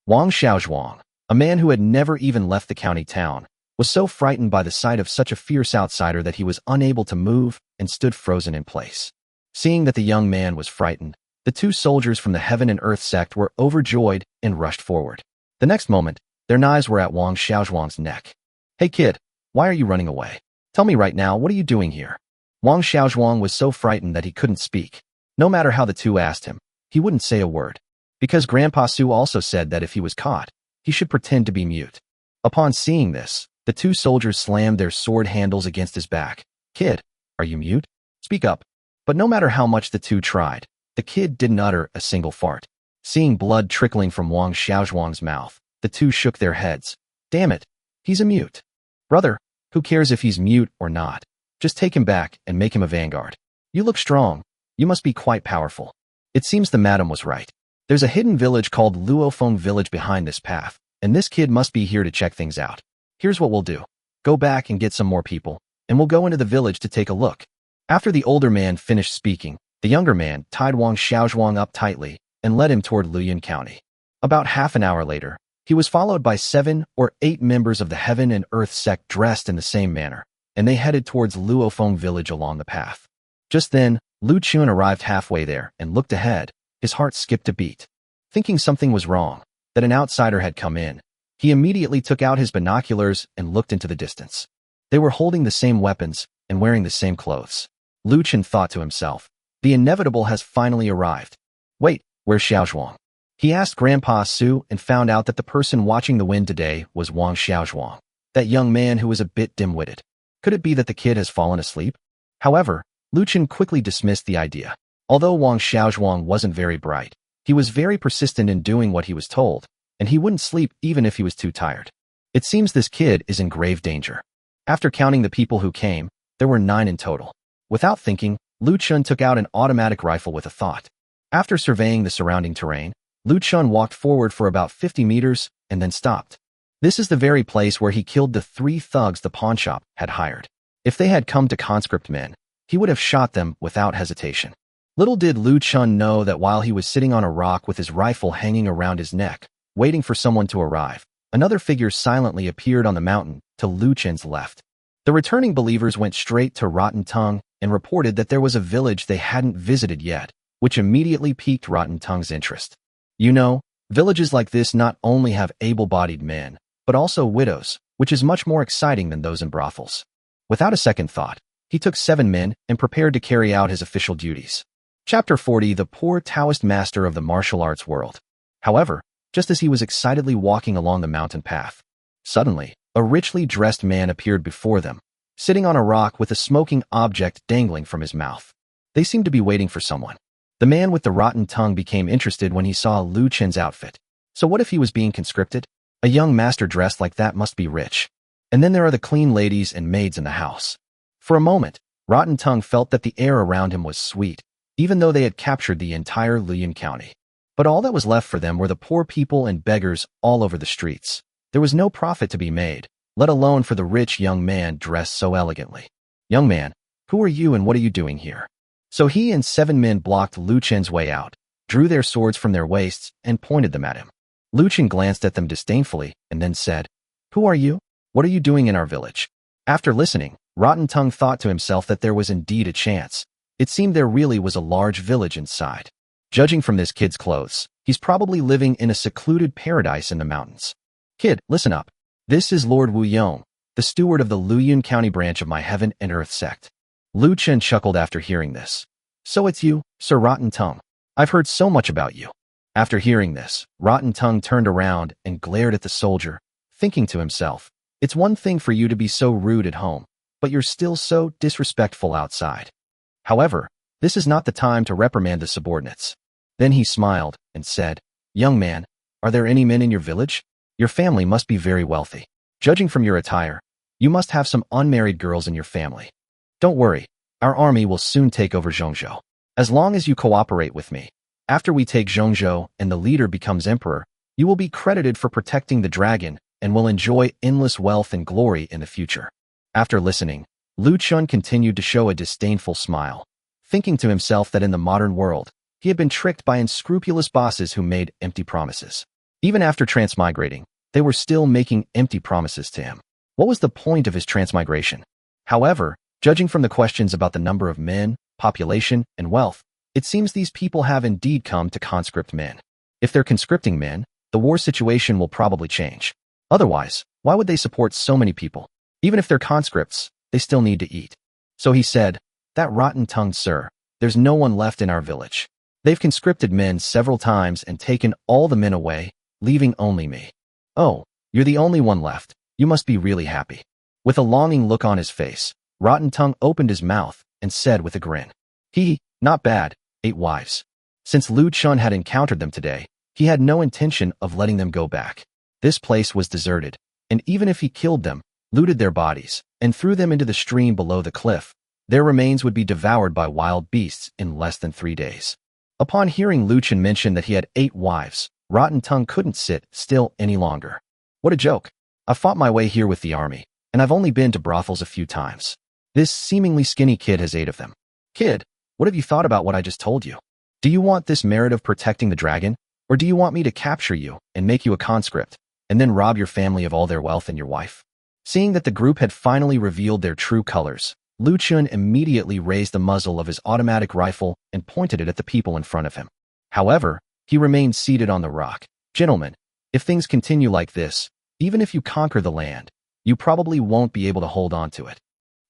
Wang Xiaozhuang, a man who had never even left the county town, was so frightened by the sight of such a fierce outsider that he was unable to move and stood frozen in place. Seeing that the young man was frightened, the 2 soldiers from the Heaven and Earth sect were overjoyed and rushed forward. The next moment, their knives were at Wang Xiaozhuang's neck. "Hey kid, why are you running away? Tell me right now, what are you doing here?" Wang Xiaozhuang was so frightened that he couldn't speak. No matter how the 2 asked him, he wouldn't say a word. Because Grandpa Su also said that if he was caught, he should pretend to be mute. Upon seeing this, the 2 soldiers slammed their sword handles against his back. "Kid, are you mute? Speak up." But no matter how much the 2 tried, the kid didn't utter a single fart. Seeing blood trickling from Wang Xiaozhuang's mouth, the 2 shook their heads. "Damn it, he's a mute." "Brother, who cares if he's mute or not? Just take him back and make him a vanguard. You look strong. You must be quite powerful." It seems the madam was right. There's a hidden village called Luofeng village behind this path, and this kid must be here to check things out. Here's what we'll do. Go back and get some more people, and we'll go into the village to take a look. After the older man finished speaking, the younger man tied Wang Xiaozhuang up tightly and led him toward Luyan County. About half an hour later, he was followed by 7 or 8 members of the Heaven and Earth sect dressed in the same manner, and they headed towards Luofeng village along the path. Just then, Lu Chen arrived halfway there and looked ahead. His heart skipped a beat. Thinking something was wrong, that an outsider had come in, he immediately took out his binoculars and looked into the distance. They were holding the same weapons and wearing the same clothes. Lu Chen thought to himself, the inevitable has finally arrived. Wait, where's Xiaozhuang? He asked Grandpa Su and found out that the person watching the wind today was Wang Xiaozhuang, that young man who was a bit dim-witted. Could it be that the kid has fallen asleep? However, Lu Chen quickly dismissed the idea. Although Wang Xiaozhuang wasn't very bright, he was very persistent in doing what he was told, and he wouldn't sleep even if he was too tired. It seems this kid is in grave danger. After counting the people who came, there were 9 in total. Without thinking, Lu Chen took out an automatic rifle with a thought. After surveying the surrounding terrain, Lu Chen walked forward for about 50 meters and then stopped. This is the very place where he killed the 3 thugs the pawnshop had hired. If they had come to conscript men, he would have shot them without hesitation. Little did Lu Chen know that while he was sitting on a rock with his rifle hanging around his neck, waiting for someone to arrive, another figure silently appeared on the mountain to Lu Chen's left. The returning believers went straight to Rotten Tongue and reported that there was a village they hadn't visited yet, which immediately piqued Rotten Tongue's interest. You know, villages like this not only have able-bodied men, but also widows, which is much more exciting than those in brothels. Without a second thought, he took 7 men and prepared to carry out his official duties. Chapter 40: The Poor Taoist Master of the Martial Arts World. However, just as he was excitedly walking along the mountain path, suddenly, a richly dressed man appeared before them, sitting on a rock with a smoking object dangling from his mouth. They seemed to be waiting for someone. The man with the rotten tongue became interested when he saw Lu Chen's outfit. So what if he was being conscripted? A young master dressed like that must be rich. And then there are the clean ladies and maids in the house. For a moment, Rotten Tongue felt that the air around him was sweet, even though they had captured the entire Luyan County. But all that was left for them were the poor people and beggars all over the streets. There was no profit to be made, let alone for the rich young man dressed so elegantly. Young man, who are you and what are you doing here? So he and 7 men blocked Lu Chen's way out, drew their swords from their waists, and pointed them at him. Lu Chen glanced at them disdainfully and then said, Who are you? What are you doing in our village? After listening, Rotten Tongue thought to himself that there was indeed a chance. It seemed there really was a large village inside. Judging from this kid's clothes, he's probably living in a secluded paradise in the mountains. Kid, listen up. This is Lord Wu Yong, the steward of the Luyan County branch of my Heaven and Earth sect. Lu Chen chuckled after hearing this. So it's you, Sir Rotten Tongue. I've heard so much about you. After hearing this, Rotten Tongue turned around and glared at the soldier, thinking to himself, it's one thing for you to be so rude at home, but you're still so disrespectful outside. However, this is not the time to reprimand the subordinates. Then he smiled and said, Young man, are there any men in your village? Your family must be very wealthy. Judging from your attire, you must have some unmarried girls in your family. Don't worry, our army will soon take over Zhongzhou. As long as you cooperate with me, after we take Zhongzhou and the leader becomes emperor, you will be credited for protecting the dragon and will enjoy endless wealth and glory in the future. After listening, Lu Chen continued to show a disdainful smile, thinking to himself that in the modern world, he had been tricked by unscrupulous bosses who made empty promises. Even after transmigrating, they were still making empty promises to him. What was the point of his transmigration? However, judging from the questions about the number of men, population, and wealth, it seems these people have indeed come to conscript men. If they're conscripting men, the war situation will probably change. Otherwise, why would they support so many people? Even if they're conscripts, they still need to eat. So he said, That rotten-tongued sir, there's no one left in our village. They've conscripted men several times and taken all the men away, leaving only me. Oh, you're the only one left. You must be really happy. With a longing look on his face, Rotten Tongue opened his mouth and said with a grin, Not bad, 8 wives. Since Lu Chen had encountered them today, he had no intention of letting them go back. This place was deserted, and even if he killed them, looted their bodies, and threw them into the stream below the cliff, their remains would be devoured by wild beasts in less than 3 days. Upon hearing Lu Chen mention that he had 8 wives, Rotten Tongue couldn't sit still any longer. What a joke. I've fought my way here with the army, and I've only been to brothels a few times. This seemingly skinny kid has 8 of them. Kid, what have you thought about what I just told you? Do you want this merit of protecting the dragon? Or do you want me to capture you and make you a conscript, and then rob your family of all their wealth and your wife? Seeing that the group had finally revealed their true colors, Lu Chen immediately raised the muzzle of his automatic rifle and pointed it at the people in front of him. However, he remained seated on the rock. Gentlemen, if things continue like this, even if you conquer the land, you probably won't be able to hold on to it.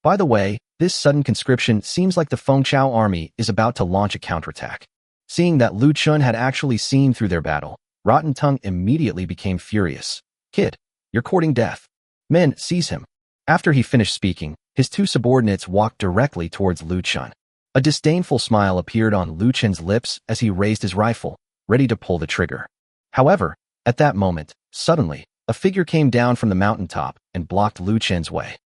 By the way, this sudden conscription seems like the Fengchao army is about to launch a counterattack. Seeing that Lu Chen had actually seen through their battle, Rotten Tongue immediately became furious. Kid, you're courting death. Men, seize him. After he finished speaking, his two subordinates walked directly towards Lu Chen. A disdainful smile appeared on Lu Chen's lips as he raised his rifle, ready to pull the trigger. However, at that moment, suddenly, a figure came down from the mountaintop and blocked Lu Chen's way.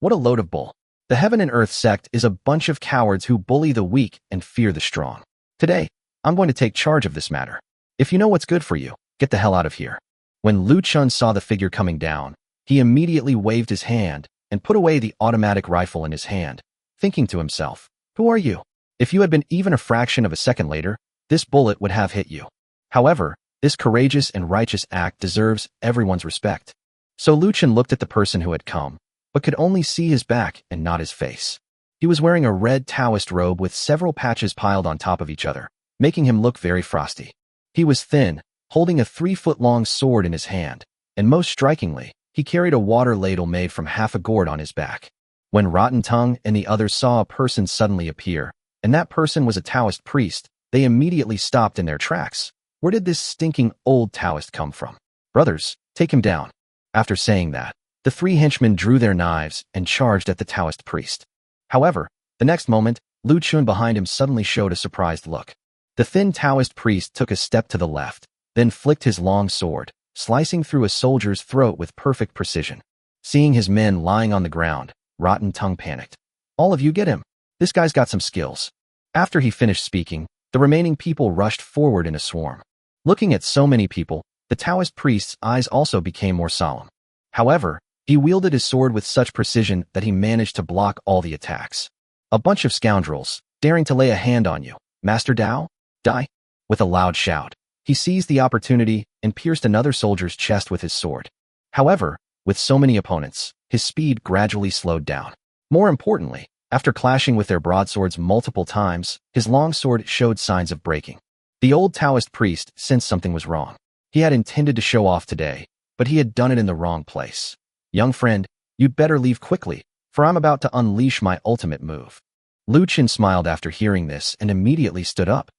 What a load of bull. The Heaven and Earth sect is a bunch of cowards who bully the weak and fear the strong. Today, I'm going to take charge of this matter. If you know what's good for you, get the hell out of here. When Lu Chen saw the figure coming down, he immediately waved his hand and put away the automatic rifle in his hand, thinking to himself, who are you? If you had been even a fraction of a second later, this bullet would have hit you. However, this courageous and righteous act deserves everyone's respect. So Lu Chen looked at the person who had come, but could only see his back and not his face. He was wearing a red Taoist robe with several patches piled on top of each other, making him look very frosty. He was thin, holding a 3-foot-long sword in his hand, and most strikingly, he carried a water ladle made from half a gourd on his back. When Rotten Tongue and the others saw a person suddenly appear, and that person was a Taoist priest, they immediately stopped in their tracks. Where did this stinking old Taoist come from? Brothers, take him down. After saying that, the 3 henchmen drew their knives and charged at the Taoist priest. However, the next moment, Lu Chen behind him suddenly showed a surprised look. The thin Taoist priest took a step to the left, then flicked his long sword, slicing through a soldier's throat with perfect precision. Seeing his men lying on the ground, Rotten Tongue panicked. All of you get him. This guy's got some skills. After he finished speaking, the remaining people rushed forward in a swarm. Looking at so many people, the Taoist priest's eyes also became more solemn. However, he wielded his sword with such precision that he managed to block all the attacks. A bunch of scoundrels, daring to lay a hand on you. Master Dao? Die! With a loud shout, he seized the opportunity and pierced another soldier's chest with his sword. However, with so many opponents, his speed gradually slowed down. More importantly, after clashing with their broadswords multiple times, his long sword showed signs of breaking. The old Taoist priest sensed something was wrong. He had intended to show off today, but he had done it in the wrong place. Young friend, you'd better leave quickly, for I'm about to unleash my ultimate move. Lu Chen smiled after hearing this and immediately stood up.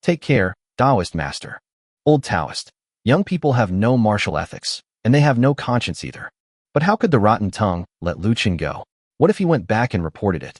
Take care, Taoist master. Old Taoist, young people have no martial ethics, and they have no conscience either. But how could the Rotten Tongue let Lu Chen go? What if he went back and reported it?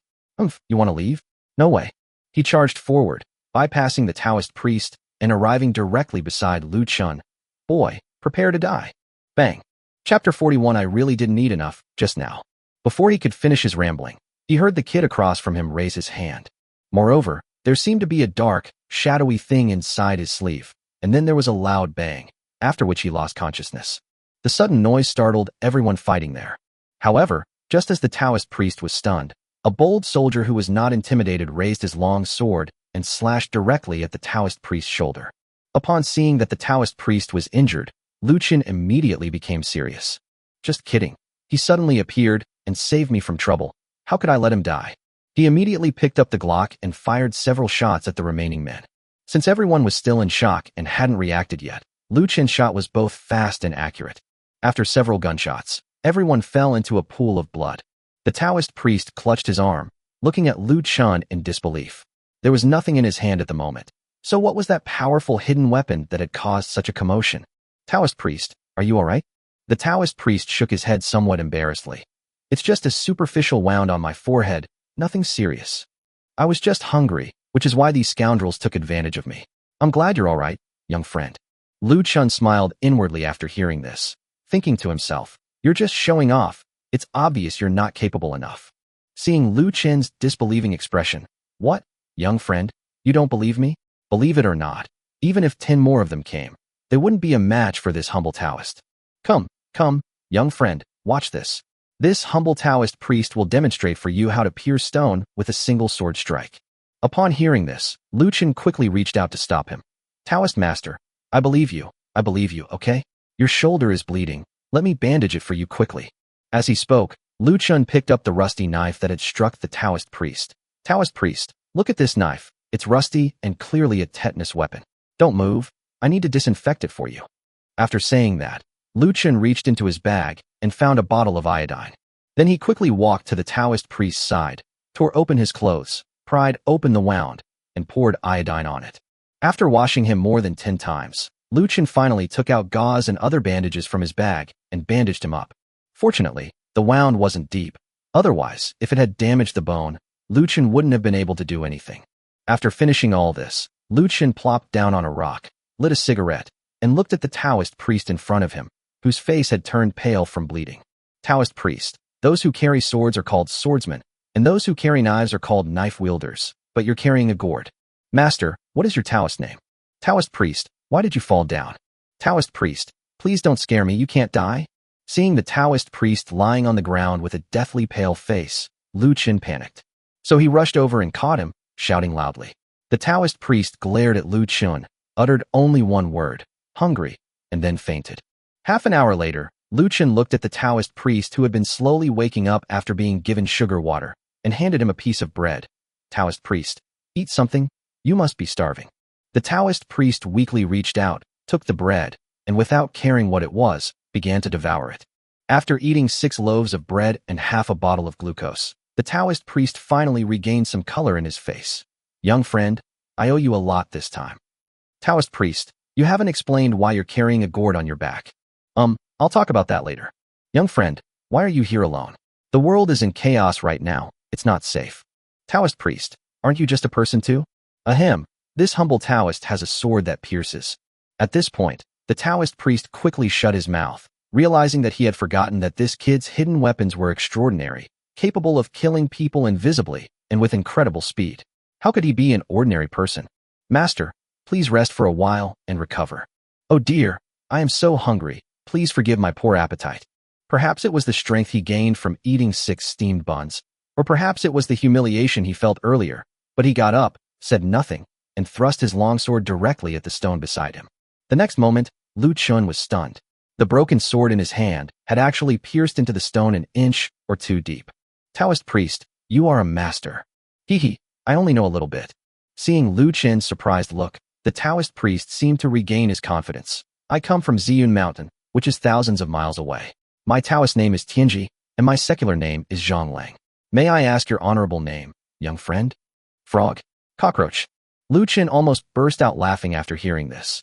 You want to leave? No way. He charged forward, bypassing the Taoist priest and arriving directly beside Lu Chen. Boy, prepare to die. Bang. Chapter 41. I really didn't need enough, just now. Before he could finish his rambling, he heard the kid across from him raise his hand. Moreover, there seemed to be a dark, shadowy thing inside his sleeve, and then there was a loud bang, after which he lost consciousness. The sudden noise startled everyone fighting there. However, just as the Taoist priest was stunned, a bold soldier who was not intimidated raised his long sword and slashed directly at the Taoist priest's shoulder. Upon seeing that the Taoist priest was injured, Lu Chen immediately became serious. Just kidding. He suddenly appeared and saved me from trouble. How could I let him die? He immediately picked up the Glock and fired several shots at the remaining men. Since everyone was still in shock and hadn't reacted yet, Lu Chen's shot was both fast and accurate. After several gunshots, everyone fell into a pool of blood. The Taoist priest clutched his arm, looking at Lu Chen in disbelief. There was nothing in his hand at the moment. So what was that powerful hidden weapon that had caused such a commotion? Taoist priest, are you all right? The Taoist priest shook his head somewhat embarrassedly. It's just a superficial wound on my forehead, nothing serious. I was just hungry, which is why these scoundrels took advantage of me. I'm glad you're all right, young friend. Lu Chen smiled inwardly after hearing this, thinking to himself, you're just showing off. It's obvious you're not capable enough. Seeing Lu Chen's disbelieving expression, what, young friend, you don't believe me? Believe it or not, even if 10 more of them came, they wouldn't be a match for this humble Taoist. Come, young friend, watch this. This humble Taoist priest will demonstrate for you how to pierce stone with a single sword strike. Upon hearing this, Lu Chen quickly reached out to stop him. Taoist master, I believe you, okay? Your shoulder is bleeding, let me bandage it for you quickly. As he spoke, Lu Chen picked up the rusty knife that had struck the Taoist priest. Taoist priest, look at this knife, it's rusty and clearly a tetanus weapon. Don't move, I need to disinfect it for you. After saying that, Lu Chen reached into his bag and found a bottle of iodine. Then he quickly walked to the Taoist priest's side, tore open his clothes, pried open the wound, and poured iodine on it. After washing him more than 10 times, Lu Chen finally took out gauze and other bandages from his bag and bandaged him up. Fortunately, the wound wasn't deep. Otherwise, if it had damaged the bone, Lu Chen wouldn't have been able to do anything. After finishing all this, Lu Chen plopped down on a rock, lit a cigarette, and looked at the Taoist priest in front of him, whose face had turned pale from bleeding. Taoist priest, those who carry swords are called swordsmen, and those who carry knives are called knife wielders, but you're carrying a gourd. Master, what is your Taoist name? Taoist priest, why did you fall down? Taoist priest, please don't scare me, you can't die? Seeing the Taoist priest lying on the ground with a deathly pale face, Lu Chen panicked. So he rushed over and caught him, shouting loudly. The Taoist priest glared at Lu Chen, uttered only one word, hungry, and then fainted. Half an hour later, Lu Chen looked at the Taoist priest who had been slowly waking up after being given sugar water, and handed him a piece of bread. Taoist priest, eat something, you must be starving. The Taoist priest weakly reached out, took the bread, and without caring what it was, began to devour it. After eating 6 loaves of bread and half a bottle of glucose, the Taoist priest finally regained some color in his face. Young friend, I owe you a lot this time. Taoist priest, you haven't explained why you're carrying a gourd on your back. I'll talk about that later. Young friend, why are you here alone? The world is in chaos right now, it's not safe. Taoist priest, aren't you just a person too? Ahem, this humble Taoist has a sword that pierces. At this point, the Taoist priest quickly shut his mouth, realizing that he had forgotten that this kid's hidden weapons were extraordinary, capable of killing people invisibly and with incredible speed. How could he be an ordinary person? Master, please rest for a while and recover. Oh dear, I am so hungry, please forgive my poor appetite. Perhaps it was the strength he gained from eating 6 steamed buns, or perhaps it was the humiliation he felt earlier, but he got up, said nothing, and thrust his longsword directly at the stone beside him. The next moment, Lu Chen was stunned. The broken sword in his hand had actually pierced into the stone an inch or 2 deep. Taoist priest, you are a master. Hee, I only know a little bit. Seeing Lu Chen's surprised look, the Taoist priest seemed to regain his confidence. I come from Ziyun Mountain, which is thousands of miles away. My Taoist name is Tianji, and my secular name is Zhonglang. May I ask your honorable name, young friend? Frog. Cockroach. Lu Chen almost burst out laughing after hearing this.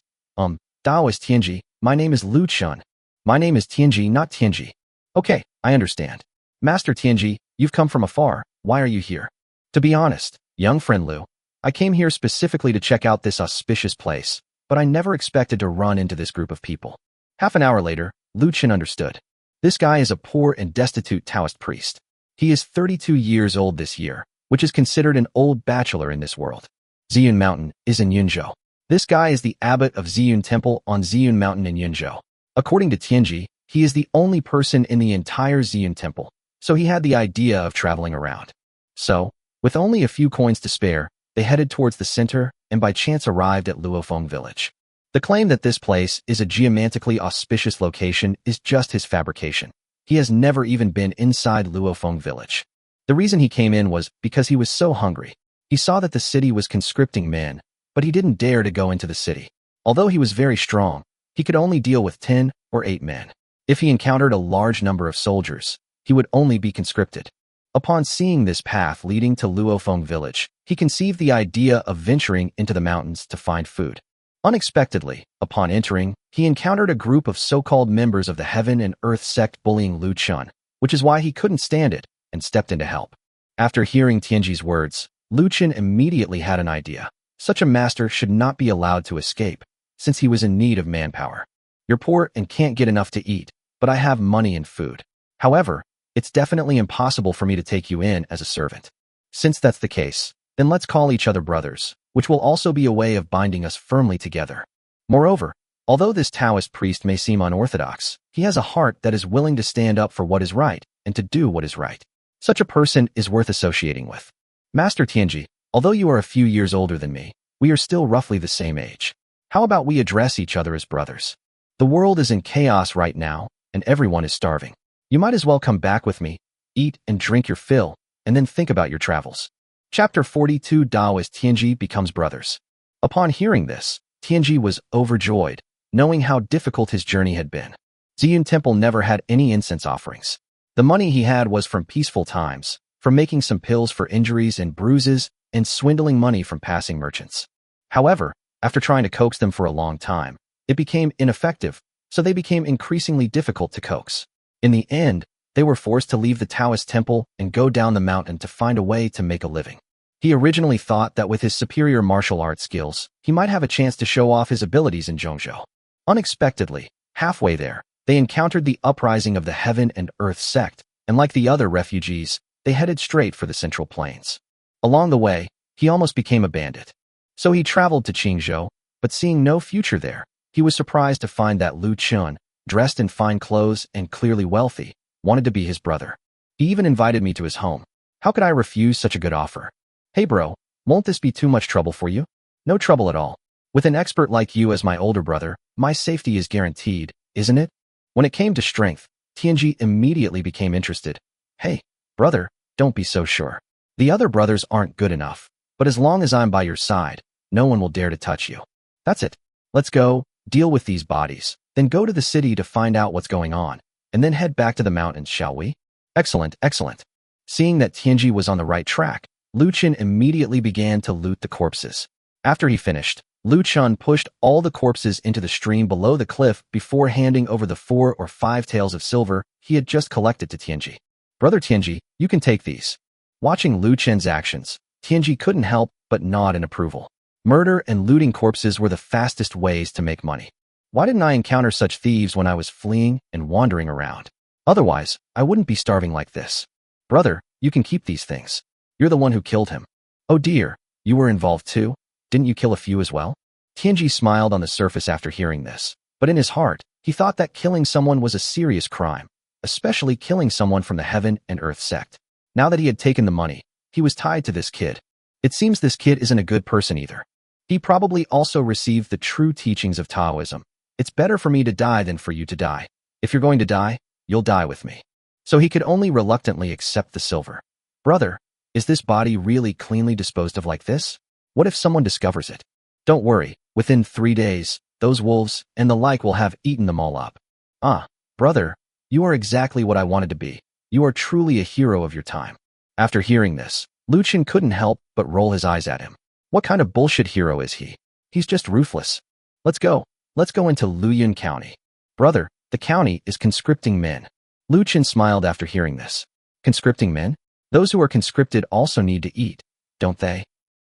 Taoist Tianji, my name is Lu Chen. My name is Tianji, not Tianji. Okay, I understand. Master Tianji, you've come from afar, why are you here? To be honest, young friend Lu, I came here specifically to check out this auspicious place, but I never expected to run into this group of people. Half an hour later, Lu Chen understood. This guy is a poor and destitute Taoist priest. He is 32 years old this year, which is considered an old bachelor in this world. Ziyun Mountain is in Yunzhou. This guy is the abbot of Ziyun Temple on Ziyun Mountain in Yunzhou. According to Tianji, he is the only person in the entire Ziyun Temple, so he had the idea of traveling around. So, with only a few coins to spare, they headed towards the center and by chance arrived at Luofeng village. The claim that this place is a geomantically auspicious location is just his fabrication. He has never even been inside Luofeng village. The reason he came in was because he was so hungry. He saw that the city was conscripting men, but he didn't dare to go into the city. Although he was very strong, he could only deal with 10 or 8 men. If he encountered a large number of soldiers, he would only be conscripted. Upon seeing this path leading to Luofeng village, he conceived the idea of venturing into the mountains to find food. Unexpectedly, upon entering, he encountered a group of so-called members of the Heaven and Earth sect bullying Lu Chen, which is why he couldn't stand it and stepped in to help. After hearing Tianji's words, Lu Chen immediately had an idea. Such a master should not be allowed to escape, since he was in need of manpower. You're poor and can't get enough to eat, but I have money and food. However, it's definitely impossible for me to take you in as a servant. Since that's the case, then let's call each other brothers, which will also be a way of binding us firmly together. Moreover, although this Taoist priest may seem unorthodox, he has a heart that is willing to stand up for what is right and to do what is right. Such a person is worth associating with. Master Tianji, Although you are a few years older than me, we are still roughly the same age. How about we address each other as brothers? The world is in chaos right now, and everyone is starving. You might as well come back with me, eat and drink your fill, and then think about your travels. Chapter 42 Daoist Tianji becomes brothers. Upon hearing this, Tianji was overjoyed, knowing how difficult his journey had been. Ziyun Temple never had any incense offerings. The money he had was from peaceful times, from making some pills for injuries and bruises, and swindling money from passing merchants. However, after trying to coax them for a long time, it became ineffective, so they became increasingly difficult to coax. In the end, they were forced to leave the Taoist temple and go down the mountain to find a way to make a living. He originally thought that with his superior martial arts skills, he might have a chance to show off his abilities in Zhongzhou. Unexpectedly, halfway there, they encountered the uprising of the Heaven and Earth sect, and like the other refugees, they headed straight for the Central Plains. Along the way, he almost became a bandit. So he traveled to Qingzhou, but seeing no future there, he was surprised to find that Lu Chen, dressed in fine clothes and clearly wealthy, wanted to be his brother. He even invited me to his home. How could I refuse such a good offer? Hey bro, won't this be too much trouble for you? No trouble at all. With an expert like you as my older brother, my safety is guaranteed, isn't it? When it came to strength, Tianji immediately became interested. Hey, brother, don't be so sure. The other brothers aren't good enough, but as long as I'm by your side, no one will dare to touch you. That's it. Let's go, deal with these bodies, then go to the city to find out what's going on, and then head back to the mountains, shall we? Excellent, excellent. Seeing that Tianji was on the right track, Lu Chen immediately began to loot the corpses. After he finished, Lu Chen pushed all the corpses into the stream below the cliff before handing over the 4 or 5 taels of silver he had just collected to Tianji. Brother Tianji, you can take these. Watching Lu Chen's actions, Tianji couldn't help but nod in approval. Murder and looting corpses were the fastest ways to make money. Why didn't I encounter such thieves when I was fleeing and wandering around? Otherwise, I wouldn't be starving like this. Brother, you can keep these things. You're the one who killed him. Oh dear, you were involved too? Didn't you kill a few as well? Tianji smiled on the surface after hearing this, but in his heart, he thought that killing someone was a serious crime, especially killing someone from the Heaven and Earth sect. Now that he had taken the money, he was tied to this kid. It seems this kid isn't a good person either. He probably also received the true teachings of Taoism. It's better for me to die than for you to die. If you're going to die, you'll die with me. So he could only reluctantly accept the silver. Brother, is this body really cleanly disposed of like this? What if someone discovers it? Don't worry, within 3 days, those wolves and the like will have eaten them all up. Ah, brother, you are exactly what I wanted to be. You are truly a hero of your time. After hearing this, Lu Chen couldn't help but roll his eyes at him. What kind of bullshit hero is he? He's just ruthless. Let's go. Let's go into Luyun County. Brother, the county is conscripting men. Lu Chen smiled after hearing this. Conscripting men? Those who are conscripted also need to eat, don't they?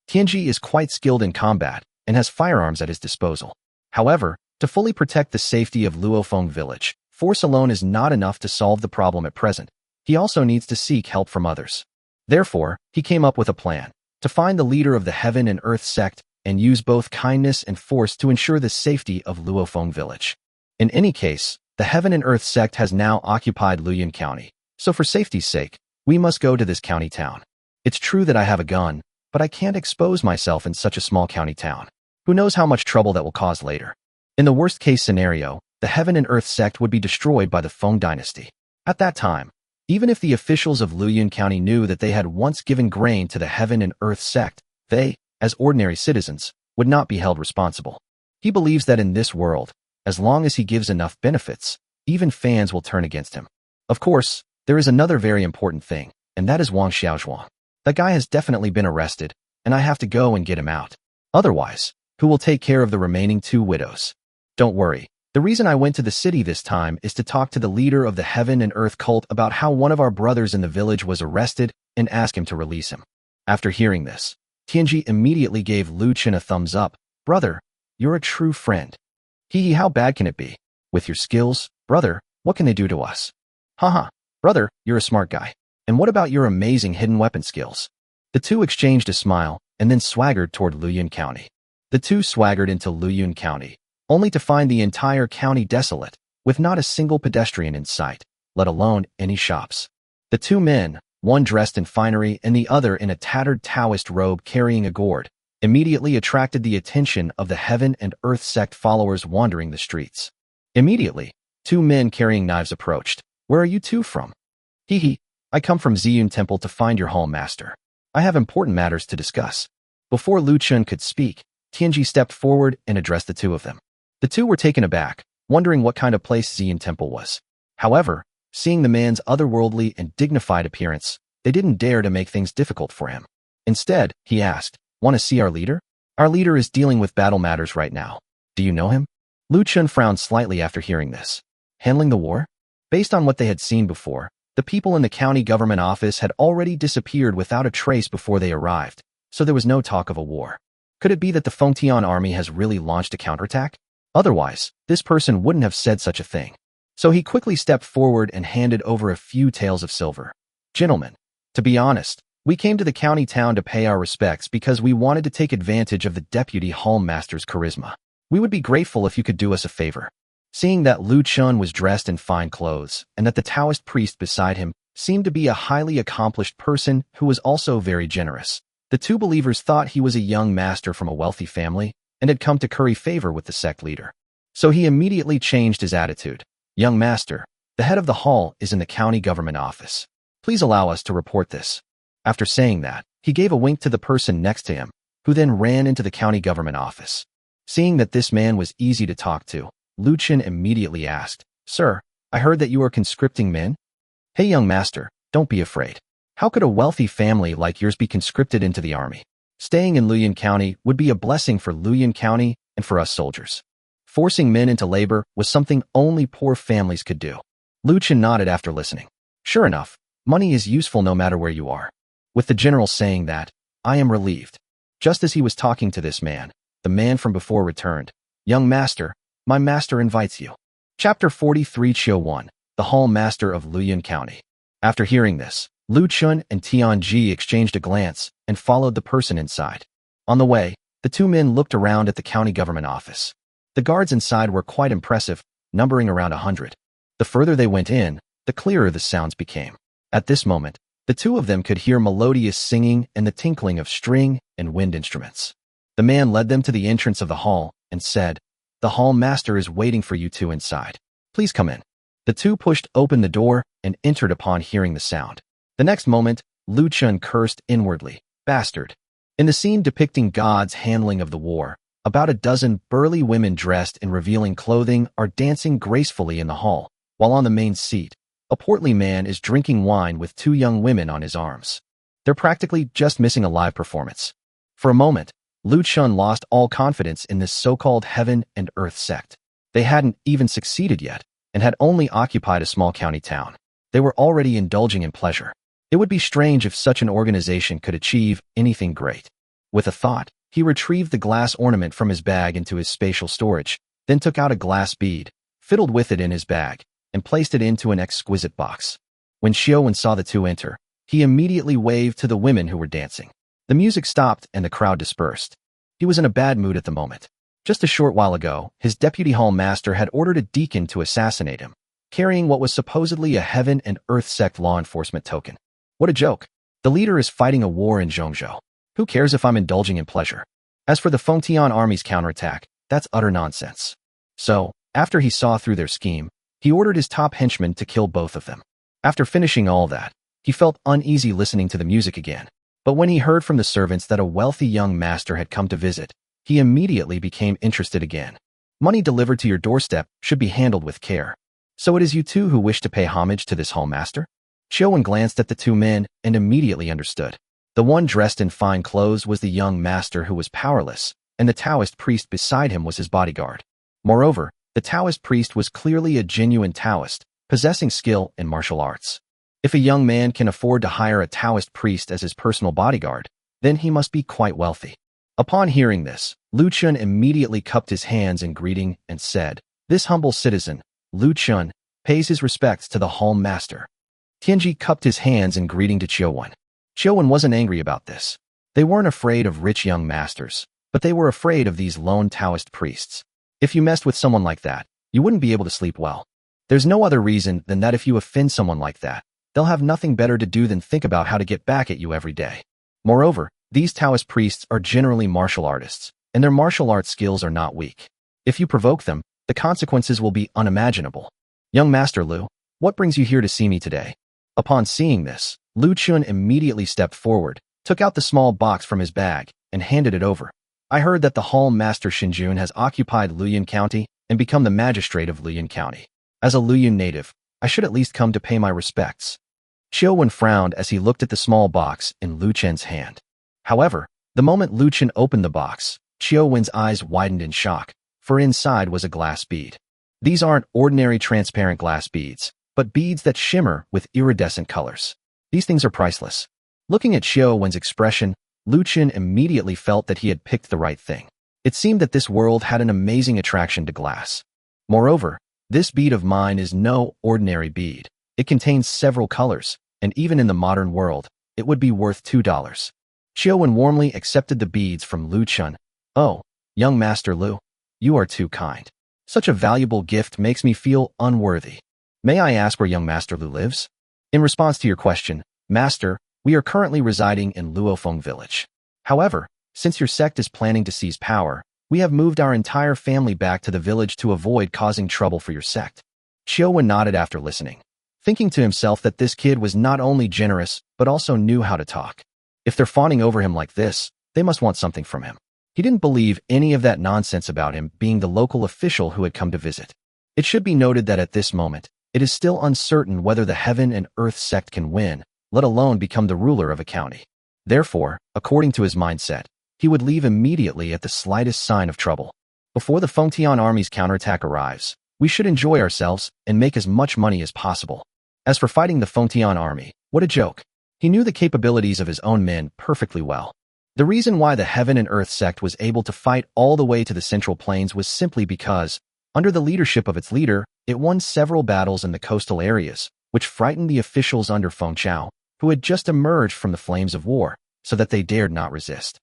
Tianji is quite skilled in combat and has firearms at his disposal. However, to fully protect the safety of Luofeng village, force alone is not enough to solve the problem at present. He also needs to seek help from others. Therefore, he came up with a plan to find the leader of the Heaven and Earth sect and use both kindness and force to ensure the safety of Luofeng village. In any case, the Heaven and Earth sect has now occupied Luyun County, so for safety's sake, we must go to this county town. It's true that I have a gun, but I can't expose myself in such a small county town. Who knows how much trouble that will cause later. In the worst-case scenario, the Heaven and Earth sect would be destroyed by the Feng dynasty. At that time, even if the officials of Luyun County knew that they had once given grain to the Heaven and Earth sect, they, as ordinary citizens, would not be held responsible. He believes that in this world, as long as he gives enough benefits, even fans will turn against him. Of course, there is another very important thing, and that is Wang Xiaozhuang. That guy has definitely been arrested, and I have to go and get him out. Otherwise, who will take care of the remaining 2 widows? Don't worry. The reason I went to the city this time is to talk to the leader of the Heaven and Earth cult about how one of our brothers in the village was arrested and ask him to release him. After hearing this, Tianji immediately gave Lu Chen a thumbs up. Brother, you're a true friend. How bad can it be? With your skills, brother, what can they do to us? Haha, brother, you're a smart guy. And what about your amazing hidden weapon skills? The two exchanged a smile and then swaggered toward Luyun County. The two swaggered into Luyun County, only to find the entire county desolate, with not a single pedestrian in sight, let alone any shops. The 2 men, one dressed in finery and the other in a tattered Taoist robe carrying a gourd, immediately attracted the attention of the heaven and earth sect followers wandering the streets. Immediately, two men carrying knives approached. "Where are you two from?" "Hee, I come from Ziyun Temple to find your hall master. I have important matters to discuss." Before Lu Chen could speak, Tianji stepped forward and addressed the two of them. The two were taken aback, wondering what kind of place Ziyun Temple was. However, seeing the man's otherworldly and dignified appearance, they didn't dare to make things difficult for him. Instead, he asked, "Want to see our leader? Our leader is dealing with battle matters right now. Do you know him?" Lu Chen frowned slightly after hearing this. Handling the war? Based on what they had seen before, the people in the county government office had already disappeared without a trace before they arrived, so there was no talk of a war. Could it be that the Fengtian army has really launched a counterattack? Otherwise, this person wouldn't have said such a thing. So he quickly stepped forward and handed over a few taels of silver. "Gentlemen, to be honest, we came to the county town to pay our respects because we wanted to take advantage of the deputy hall master's charisma. We would be grateful if you could do us a favor." Seeing that Lu Chen was dressed in fine clothes and that the Taoist priest beside him seemed to be a highly accomplished person who was also very generous, the two believers thought he was a young master from a wealthy family and had come to curry favor with the sect leader. So he immediately changed his attitude. "Young master, the head of the hall is in the county government office. Please allow us to report this." After saying that, he gave a wink to the person next to him, who then ran into the county government office. Seeing that this man was easy to talk to, Lu Chen immediately asked, "Sir, I heard that you are conscripting men?" "Hey young master, don't be afraid. How could a wealthy family like yours be conscripted into the army? Staying in Luoyang County would be a blessing for Luoyang County and for us soldiers. Forcing men into labor was something only poor families could do." Lu Chen nodded after listening. Sure enough, money is useful no matter where you are. With the general saying that, I am relieved. Just as he was talking to this man, the man from before returned. "Young master, my master invites you." Chapter 43 Chio 1, the Hall Master of Luoyang County. After hearing this, Lu Chen and Tianji exchanged a glance and followed the person inside. On the way, the two men looked around at the county government office. The guards inside were quite impressive, numbering around 100. The further they went in, the clearer the sounds became. At this moment, the two of them could hear melodious singing and the tinkling of string and wind instruments. The man led them to the entrance of the hall and said, "The hall master is waiting for you two inside. Please come in." The two pushed open the door and entered upon hearing the sound. The next moment, Lu Chen cursed inwardly, "Bastard." In the scene depicting God's handling of the war, about a dozen burly women dressed in revealing clothing are dancing gracefully in the hall, while on the main seat, a portly man is drinking wine with two young women on his arms. They're practically just missing a live performance. For a moment, Lu Chen lost all confidence in this so-called heaven and earth sect. They hadn't even succeeded yet, and had only occupied a small county town. They were already indulging in pleasure. It would be strange if such an organization could achieve anything great. With a thought, he retrieved the glass ornament from his bag into his spatial storage, then took out a glass bead, fiddled with it in his bag, and placed it into an exquisite box. When Xiaowen saw the two enter, he immediately waved to the women who were dancing. The music stopped and the crowd dispersed. He was in a bad mood at the moment. Just a short while ago, his deputy hall master had ordered a deacon to assassinate him, carrying what was supposedly a heaven and earth sect law enforcement token. What a joke. The leader is fighting a war in Zhongzhou. Who cares if I'm indulging in pleasure? As for the Fengtian army's counterattack, that's utter nonsense. So, after he saw through their scheme, he ordered his top henchmen to kill both of them. After finishing all that, he felt uneasy listening to the music again. But when he heard from the servants that a wealthy young master had come to visit, he immediately became interested again. Money delivered to your doorstep should be handled with care. So it is you two who wish to pay homage to this hall master? Xiaowen glanced at the two men and immediately understood. The one dressed in fine clothes was the young master who was powerless, and the Taoist priest beside him was his bodyguard. Moreover, the Taoist priest was clearly a genuine Taoist, possessing skill in martial arts. If a young man can afford to hire a Taoist priest as his personal bodyguard, then he must be quite wealthy. Upon hearing this, Lu Chen immediately cupped his hands in greeting and said, "This humble citizen, Lu Chen, pays his respects to the hall master." Tianji cupped his hands in greeting to Qiuwen. Qiuwen wasn't angry about this. They weren't afraid of rich young masters, but they were afraid of these lone Taoist priests. If you messed with someone like that, you wouldn't be able to sleep well. There's no other reason than that if you offend someone like that, they'll have nothing better to do than think about how to get back at you every day. Moreover, these Taoist priests are generally martial artists, and their martial arts skills are not weak. If you provoke them, the consequences will be unimaginable. Young Master Lu, what brings you here to see me today? Upon seeing this, Lu Chen immediately stepped forward, took out the small box from his bag, and handed it over. I heard that the Hall Master Xinjun has occupied Luoyuan County and become the magistrate of Luoyuan County. As a Luoyuan native, I should at least come to pay my respects. Qiu Wen frowned as he looked at the small box in Lu Chen's hand. However, the moment Lu Chen opened the box, Qiu Wen's eyes widened in shock, for inside was a glass bead. These aren't ordinary transparent glass beads, but beads that shimmer with iridescent colors. These things are priceless. Looking at Qiu Wen's expression, Lu Chen immediately felt that he had picked the right thing. It seemed that this world had an amazing attraction to glass. Moreover, this bead of mine is no ordinary bead. It contains several colors, and even in the modern world, it would be worth $2. Qiu Wen warmly accepted the beads from Lu Chen. Oh, young Master Lu, you are too kind. Such a valuable gift makes me feel unworthy. May I ask where young Master Lu lives? In response to your question, Master, we are currently residing in Luofeng village. However, since your sect is planning to seize power, we have moved our entire family back to the village to avoid causing trouble for your sect. Qiu Wen nodded after listening, thinking to himself that this kid was not only generous, but also knew how to talk. If they're fawning over him like this, they must want something from him. He didn't believe any of that nonsense about him being the local official who had come to visit. It should be noted that at this moment, it is still uncertain whether the Heaven and Earth sect can win, let alone become the ruler of a county. Therefore, according to his mindset, he would leave immediately at the slightest sign of trouble. Before the Fengtian army's counterattack arrives, we should enjoy ourselves and make as much money as possible. As for fighting the Fengtian army, what a joke. He knew the capabilities of his own men perfectly well. The reason why the Heaven and Earth sect was able to fight all the way to the Central Plains was simply because, under the leadership of its leader, it won several battles in the coastal areas, which frightened the officials under Feng Chao, who had just emerged from the flames of war, so that they dared not resist.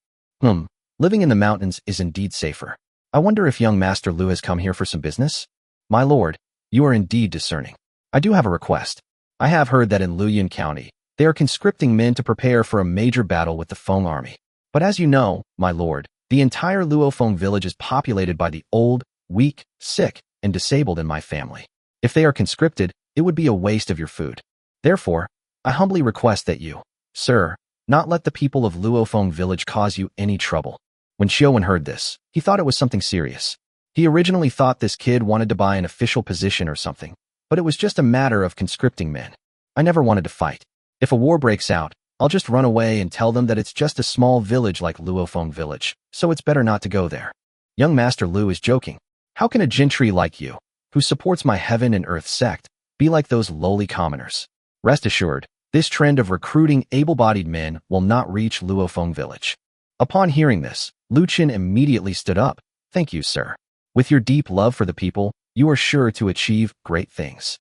Living in the mountains is indeed safer. I wonder if young Master Lu has come here for some business? My lord, you are indeed discerning. I do have a request. I have heard that in Luoyuan County, they are conscripting men to prepare for a major battle with the Feng army. But as you know, my lord, the entire Luofeng village is populated by the old, weak, sick, and disabled in my family. If they are conscripted, it would be a waste of your food. Therefore, I humbly request that you, sir, not let the people of Luofeng village cause you any trouble. When Qiu Wen heard this, he thought it was something serious. He originally thought this kid wanted to buy an official position or something, but it was just a matter of conscripting men. I never wanted to fight. If a war breaks out, I'll just run away and tell them that it's just a small village like Luofeng village, so it's better not to go there. Young Master Lu is joking. How can a gentry like you, who supports my Heaven and Earth sect, be like those lowly commoners? Rest assured, this trend of recruiting able-bodied men will not reach Luofeng village. Upon hearing this, Lu Chen immediately stood up. Thank you, sir. With your deep love for the people, you are sure to achieve great things.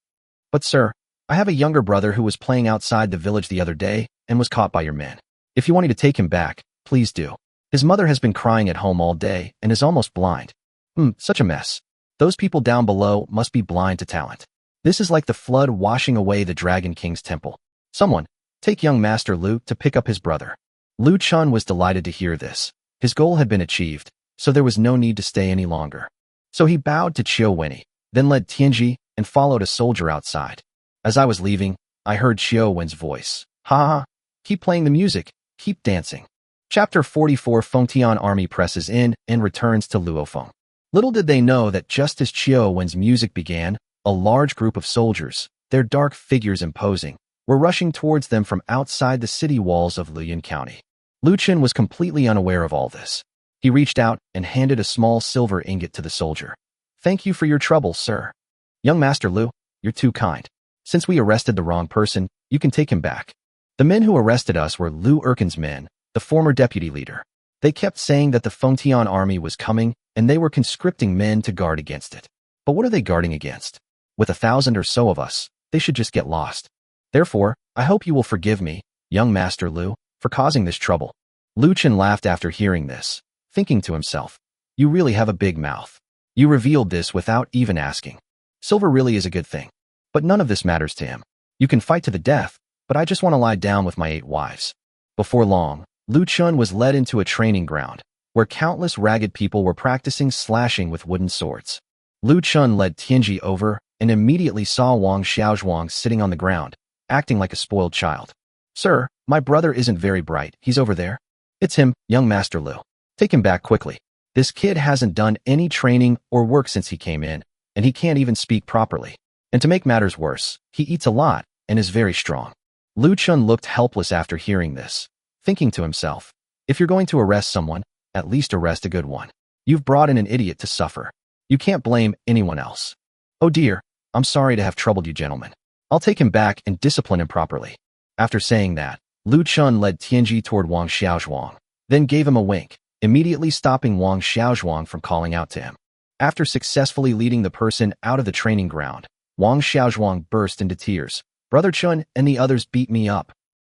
But sir, I have a younger brother who was playing outside the village the other day and was caught by your men. If you want me to take him back, please do. His mother has been crying at home all day and is almost blind. Such a mess. Those people down below must be blind to talent. This is like the flood washing away the Dragon King's temple. Someone, take young Master Lu to pick up his brother. Lu Chen was delighted to hear this. His goal had been achieved, so there was no need to stay any longer. So he bowed to Qiu Wen, then led Tianji and followed a soldier outside. As I was leaving, I heard Qiu Wen's voice. Ha ha, keep playing the music, keep dancing. Chapter 44 Fengtian army presses in and returns to Luofeng. Little did they know that just as Qiu Wen's music began, a large group of soldiers, their dark figures imposing, were rushing towards them from outside the city walls of Luoyuan County. Lu Chen was completely unaware of all this. He reached out and handed a small silver ingot to the soldier. Thank you for your trouble, sir. Young Master Lu, you're too kind. Since we arrested the wrong person, you can take him back. The men who arrested us were Lu Erkin's men, the former deputy leader. They kept saying that the Fengtian army was coming and they were conscripting men to guard against it. But what are they guarding against? With 1,000 or so of us, they should just get lost. Therefore, I hope you will forgive me, young Master Lu, for causing this trouble. Lu Chen laughed after hearing this, thinking to himself, you really have a big mouth. You revealed this without even asking. Silver really is a good thing. But none of this matters to him. You can fight to the death, but I just want to lie down with my 8 wives." Before long, Lu Chen was led into a training ground, where countless ragged people were practicing slashing with wooden swords. Lu Chen led Tianji over and immediately saw Wang Xiaozhuang sitting on the ground, acting like a spoiled child. "Sir, my brother isn't very bright. He's over there." "It's him, young Master Lu. Take him back quickly. This kid hasn't done any training or work since he came in, and he can't even speak properly. And to make matters worse, he eats a lot and is very strong." Lu Chen looked helpless after hearing this, thinking to himself, "If you're going to arrest someone, at least arrest a good one. You've brought in an idiot to suffer. You can't blame anyone else." "Oh dear, I'm sorry to have troubled you, gentlemen. I'll take him back and discipline him properly." After saying that, Lu Chen led Tianji toward Wang Xiaozhuang, then gave him a wink, immediately stopping Wang Xiaozhuang from calling out to him. After successfully leading the person out of the training ground, Wang Xiaozhuang burst into tears. "Brother Chen and the others beat me up.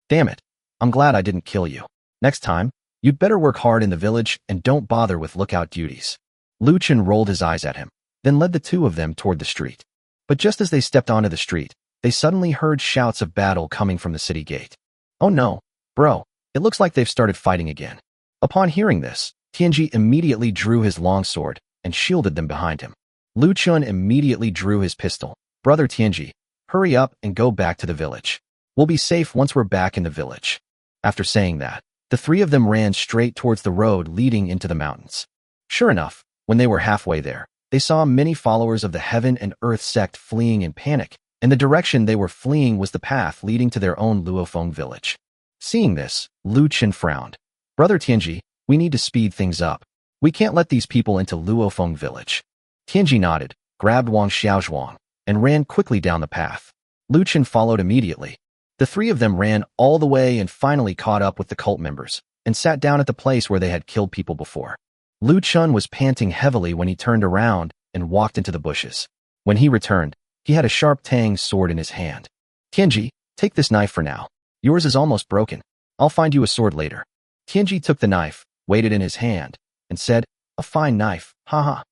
Damn it, I'm glad I didn't kill you. Next time, you'd better work hard in the village and don't bother with lookout duties." Lu Chen rolled his eyes at him, then led the two of them toward the street. But just as they stepped onto the street, they suddenly heard shouts of battle coming from the city gate. "Oh no, bro, it looks like they've started fighting again." Upon hearing this, Tianji immediately drew his longsword and shielded them behind him. Lu Chen immediately drew his pistol. "Brother Tianji, hurry up and go back to the village. We'll be safe once we're back in the village." After saying that, the three of them ran straight towards the road leading into the mountains. Sure enough, when they were halfway there, they saw many followers of the Heaven and Earth sect fleeing in panic, and the direction they were fleeing was the path leading to their own Luofeng village. Seeing this, Lu Chen frowned. "Brother Tianji, we need to speed things up. We can't let these people into Luofeng village." Tianji nodded, grabbed Wang Xiaozhuang, and ran quickly down the path. Lu Chen followed immediately. The three of them ran all the way and finally caught up with the cult members, and sat down at the place where they had killed people before. Lu Chen was panting heavily when he turned around and walked into the bushes. When he returned, he had a sharp tang sword in his hand. "Tianji, take this knife for now. Yours is almost broken. I'll find you a sword later." Tianji took the knife, weighed it in his hand, and said, "A fine knife, haha.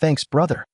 Thanks, brother."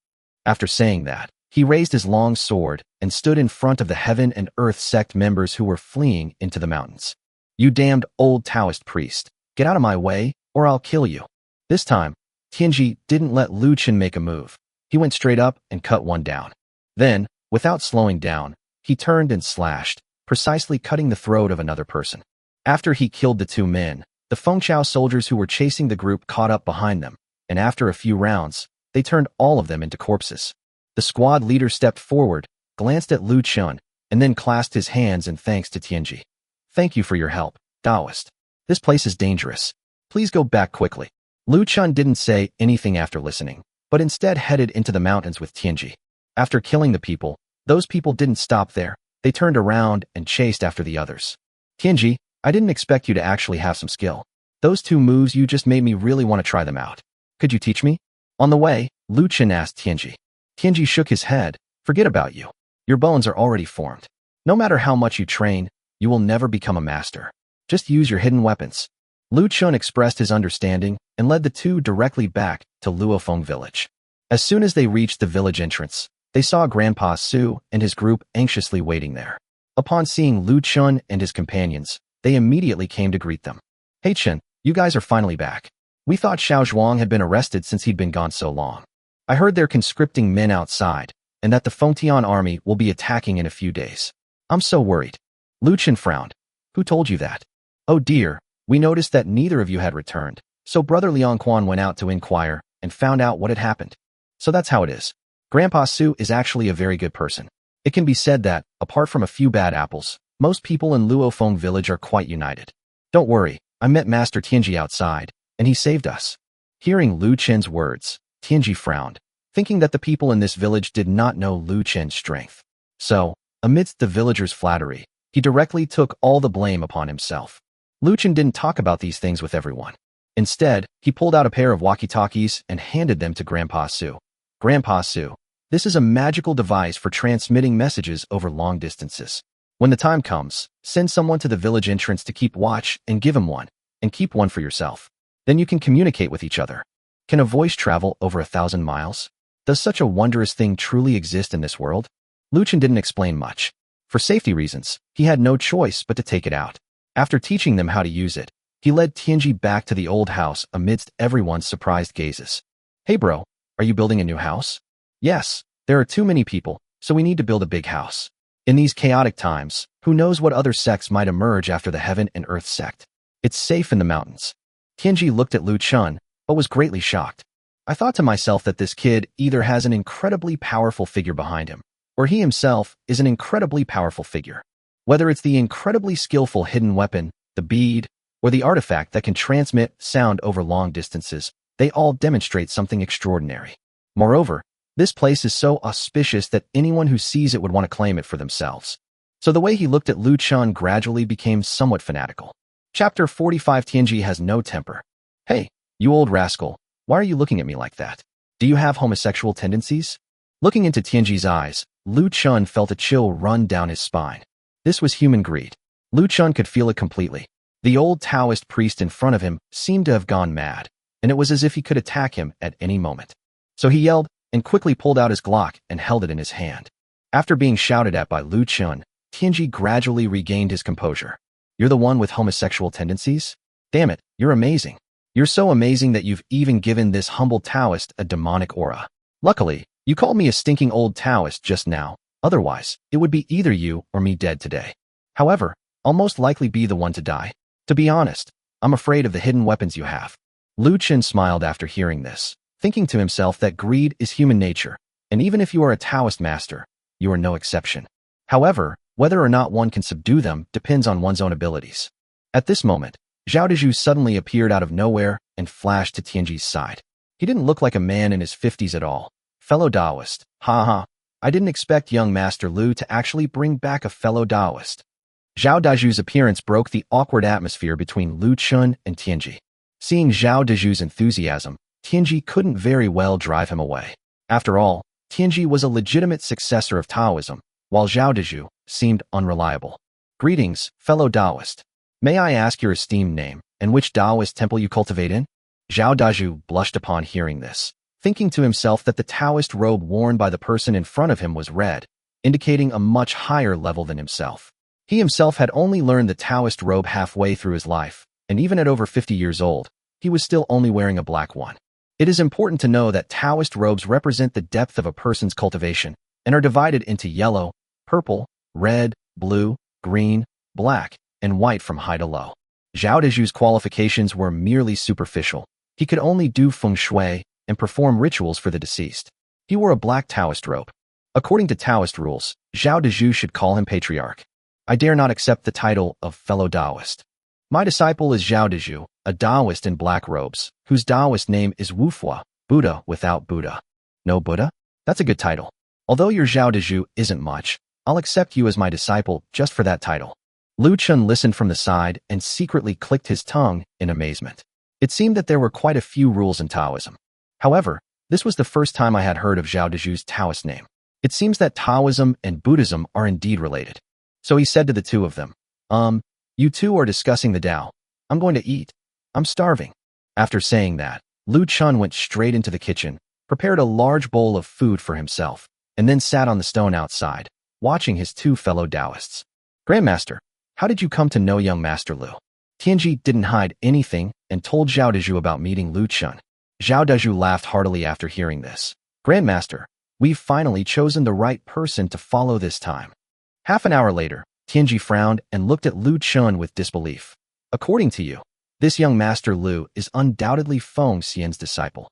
After saying that, he raised his long sword and stood in front of the Heaven and Earth sect members who were fleeing into the mountains. "You damned old Taoist priest, get out of my way, or I'll kill you." This time, Tianji didn't let Lu Chen make a move. He went straight up and cut one down. Then, without slowing down, he turned and slashed, precisely cutting the throat of another person. After he killed the two men, the Fengchao soldiers who were chasing the group caught up behind them, and after a few rounds, they turned all of them into corpses. The squad leader stepped forward, glanced at Lu Chen, and then clasped his hands in thanks to Tianji. "Thank you for your help, Taoist. This place is dangerous. Please go back quickly." Lu Chen didn't say anything after listening, but instead headed into the mountains with Tianji. After killing the people, those people didn't stop there. They turned around and chased after the others. "Tianji, I didn't expect you to actually have some skill. Those two moves you just made me really want to try them out. Could you teach me?" On the way, Lu Chen asked Tianji. Tianji shook his head. "Forget about you. Your bones are already formed. No matter how much you train, you will never become a master. Just use your hidden weapons." Lu Chen expressed his understanding and led the two directly back to Luofeng village. As soon as they reached the village entrance, they saw Grandpa Su and his group anxiously waiting there. Upon seeing Lu Chen and his companions, they immediately came to greet them. "Hey Chen, you guys are finally back. We thought Xiao Zhuang had been arrested since he'd been gone so long. I heard they're conscripting men outside, and that the Fengtian army will be attacking in a few days. I'm so worried." Lu Chen frowned. "Who told you that?" "Oh dear, we noticed that neither of you had returned, so Brother Liang Quan went out to inquire and found out what had happened. So that's how it is. Grandpa Su is actually a very good person. It can be said that, apart from a few bad apples, most people in Luofeng village are quite united. Don't worry, I met Master Tianji outside, and he saved us." Hearing Lu Chen's words, Tianji frowned, thinking that the people in this village did not know Lu Chen's strength. So, amidst the villagers' flattery, he directly took all the blame upon himself. Lu Chen didn't talk about these things with everyone. Instead, he pulled out a pair of walkie-talkies and handed them to Grandpa Su. "Grandpa Su, this is a magical device for transmitting messages over long distances. When the time comes, send someone to the village entrance to keep watch and give him one, and keep one for yourself. Then you can communicate with each other. Can a voice travel over 1,000 miles? Does such a wondrous thing truly exist in this world?" Lu Chen didn't explain much. For safety reasons, he had no choice but to take it out. After teaching them how to use it, he led Tianji back to the old house amidst everyone's surprised gazes. Hey bro, are you building a new house? Yes, there are too many people, so we need to build a big house. In these chaotic times, who knows what other sects might emerge after the heaven and earth sect? It's safe in the mountains. Tianji looked at Lu Chen, but was greatly shocked. I thought to myself that this kid either has an incredibly powerful figure behind him, or he himself is an incredibly powerful figure. Whether it's the incredibly skillful hidden weapon, the bead, or the artifact that can transmit sound over long distances, they all demonstrate something extraordinary. Moreover, this place is so auspicious that anyone who sees it would want to claim it for themselves. So the way he looked at Lu Chen gradually became somewhat fanatical. Chapter 45. Tianji has no temper. Hey, you old rascal, why are you looking at me like that? Do you have homosexual tendencies? Looking into Tianji's eyes, Lu Chen felt a chill run down his spine. This was human greed. Lu Chen could feel it completely. The old Taoist priest in front of him seemed to have gone mad, and it was as if he could attack him at any moment. So he yelled and quickly pulled out his Glock and held it in his hand. After being shouted at by Lu Chen, Tianji gradually regained his composure. You're the one with homosexual tendencies? Damn it, you're amazing. You're so amazing that you've even given this humble Taoist a demonic aura. Luckily, you called me a stinking old Taoist just now. Otherwise, it would be either you or me dead today. However, I'll most likely be the one to die. To be honest, I'm afraid of the hidden weapons you have. Lu Chen smiled after hearing this, thinking to himself that greed is human nature, and even if you are a Taoist master, you are no exception. However, whether or not one can subdue them depends on one's own abilities. At this moment, Zhao Dezhu suddenly appeared out of nowhere and flashed to Tianji's side. He didn't look like a man in his 50s at all. Fellow Taoist, ha. I didn't expect young Master Lu to actually bring back a fellow Taoist. Zhao Dezhu's appearance broke the awkward atmosphere between Lu Chen and Tianji. Seeing Zhao Dezhu's enthusiasm, Tianji couldn't very well drive him away. After all, Tianji was a legitimate successor of Taoism, while Zhao Dezhu seemed unreliable. Greetings, fellow Taoist. May I ask your esteemed name, and which Taoist temple you cultivate in? Zhao Dezhu blushed upon hearing this, thinking to himself that the Taoist robe worn by the person in front of him was red, indicating a much higher level than himself. He himself had only learned the Taoist robe halfway through his life, and even at over 50 years old, he was still only wearing a black one. It is important to know that Taoist robes represent the depth of a person's cultivation and are divided into yellow, purple, red, blue, green, black, and white from high to low. Zhao Dezhu's qualifications were merely superficial. He could only do feng shui and perform rituals for the deceased. He wore a black Taoist robe. According to Taoist rules, Zhao Dezhu should call him patriarch. I dare not accept the title of fellow Taoist. My disciple is Zhao Dezhu, a Taoist in black robes, whose Taoist name is Wufua, Buddha without Buddha. No Buddha? That's a good title. Although your Zhao Dezhu isn't much, I'll accept you as my disciple just for that title. Lu Chen listened from the side and secretly clicked his tongue in amazement. It seemed that there were quite a few rules in Taoism. However, this was the first time I had heard of Zhao Dezhu's Taoist name. It seems that Taoism and Buddhism are indeed related. So he said to the two of them, you two are discussing the Tao. I'm going to eat. I'm starving. After saying that, Lu Chen went straight into the kitchen, prepared a large bowl of food for himself, and then sat on the stone outside, watching his two fellow Taoists. Grandmaster, how did you come to know young Master Lu? Tianji didn't hide anything and told Zhao Dezhu about meeting Lu Chen. Zhao Dezhu laughed heartily after hearing this. Grandmaster, we've finally chosen the right person to follow this time. Half an hour later, Tianji frowned and looked at Lu Chen with disbelief. According to you, this young Master Lu is undoubtedly Feng Xian's disciple.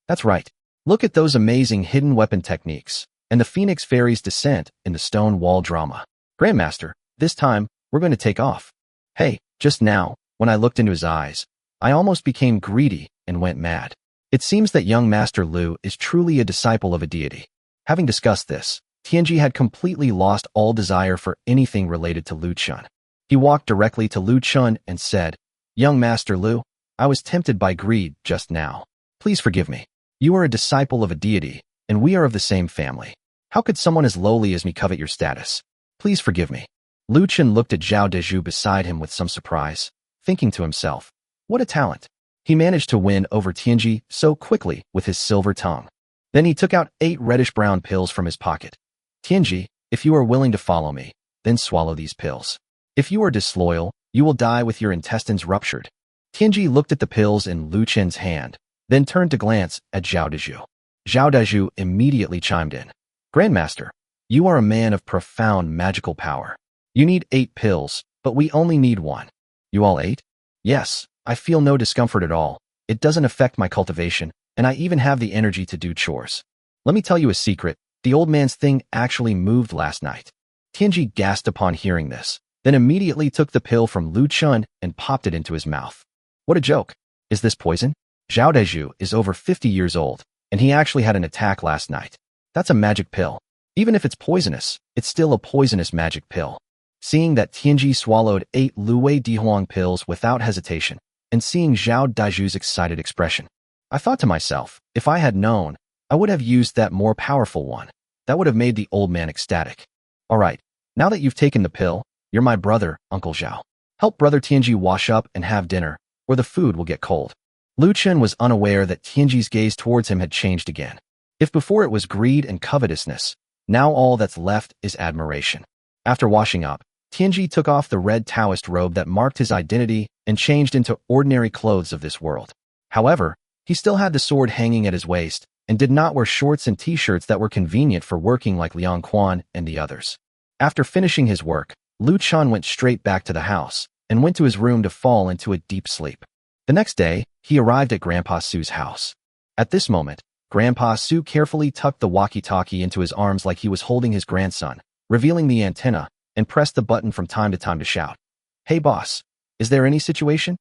That's right. Look at those amazing hidden weapon techniques and the Phoenix Fairy's descent in the stone wall drama. Grandmaster, this time, we're going to take off. Hey, just now, when I looked into his eyes, I almost became greedy and went mad. It seems that young Master Lu is truly a disciple of a deity. Having discussed this, Tianji had completely lost all desire for anything related to Lu Chen. He walked directly to Lu Chen and said, Young Master Lu, I was tempted by greed just now. Please forgive me. You are a disciple of a deity, and we are of the same family. How could someone as lowly as me covet your status? Please forgive me. Lu Chen looked at Zhao Dezhu beside him with some surprise, thinking to himself, what a talent. He managed to win over Tianji so quickly with his silver tongue. Then he took out 8 reddish-brown pills from his pocket. Tianji, if you are willing to follow me, then swallow these pills. If you are disloyal, you will die with your intestines ruptured. Tianji looked at the pills in Lu Chen's hand, then turned to glance at Zhao Dezhu. Zhao Dezhu immediately chimed in. Grandmaster, you are a man of profound magical power. You need 8 pills, but we only need 1. You all ate? Yes, I feel no discomfort at all. It doesn't affect my cultivation, and I even have the energy to do chores. Let me tell you a secret. The old man's thing actually moved last night. Tianji gasped upon hearing this, then immediately took the pill from Lu Chen and popped it into his mouth. What a joke. Is this poison? Zhao Dezhu is over 50 years old, and he actually had an attack last night. That's a magic pill. Even if it's poisonous, it's still a poisonous magic pill. Seeing that Tianji swallowed 8 Luwei Dihuang pills without hesitation, and seeing Zhao Dezhu's excited expression, I thought to myself, if I had known, I would have used that more powerful one. That would have made the old man ecstatic. All right, now that you've taken the pill, you're my brother, Uncle Zhao. Help Brother Tianji wash up and have dinner, or the food will get cold. Lu Chen was unaware that Tianji's gaze towards him had changed again. If before it was greed and covetousness, now all that's left is admiration. After washing up, Tianji took off the red Taoist robe that marked his identity and changed into ordinary clothes of this world. However, he still had the sword hanging at his waist and did not wear shorts and t-shirts that were convenient for working like Liang Quan and the others. After finishing his work, Lu Chen went straight back to the house and went to his room to fall into a deep sleep. The next day, he arrived at Grandpa Su's house. At this moment, Grandpa Su carefully tucked the walkie-talkie into his arms like he was holding his grandson, revealing the antenna, and pressed the button from time to time to shout, "Hey boss, is there any situation?"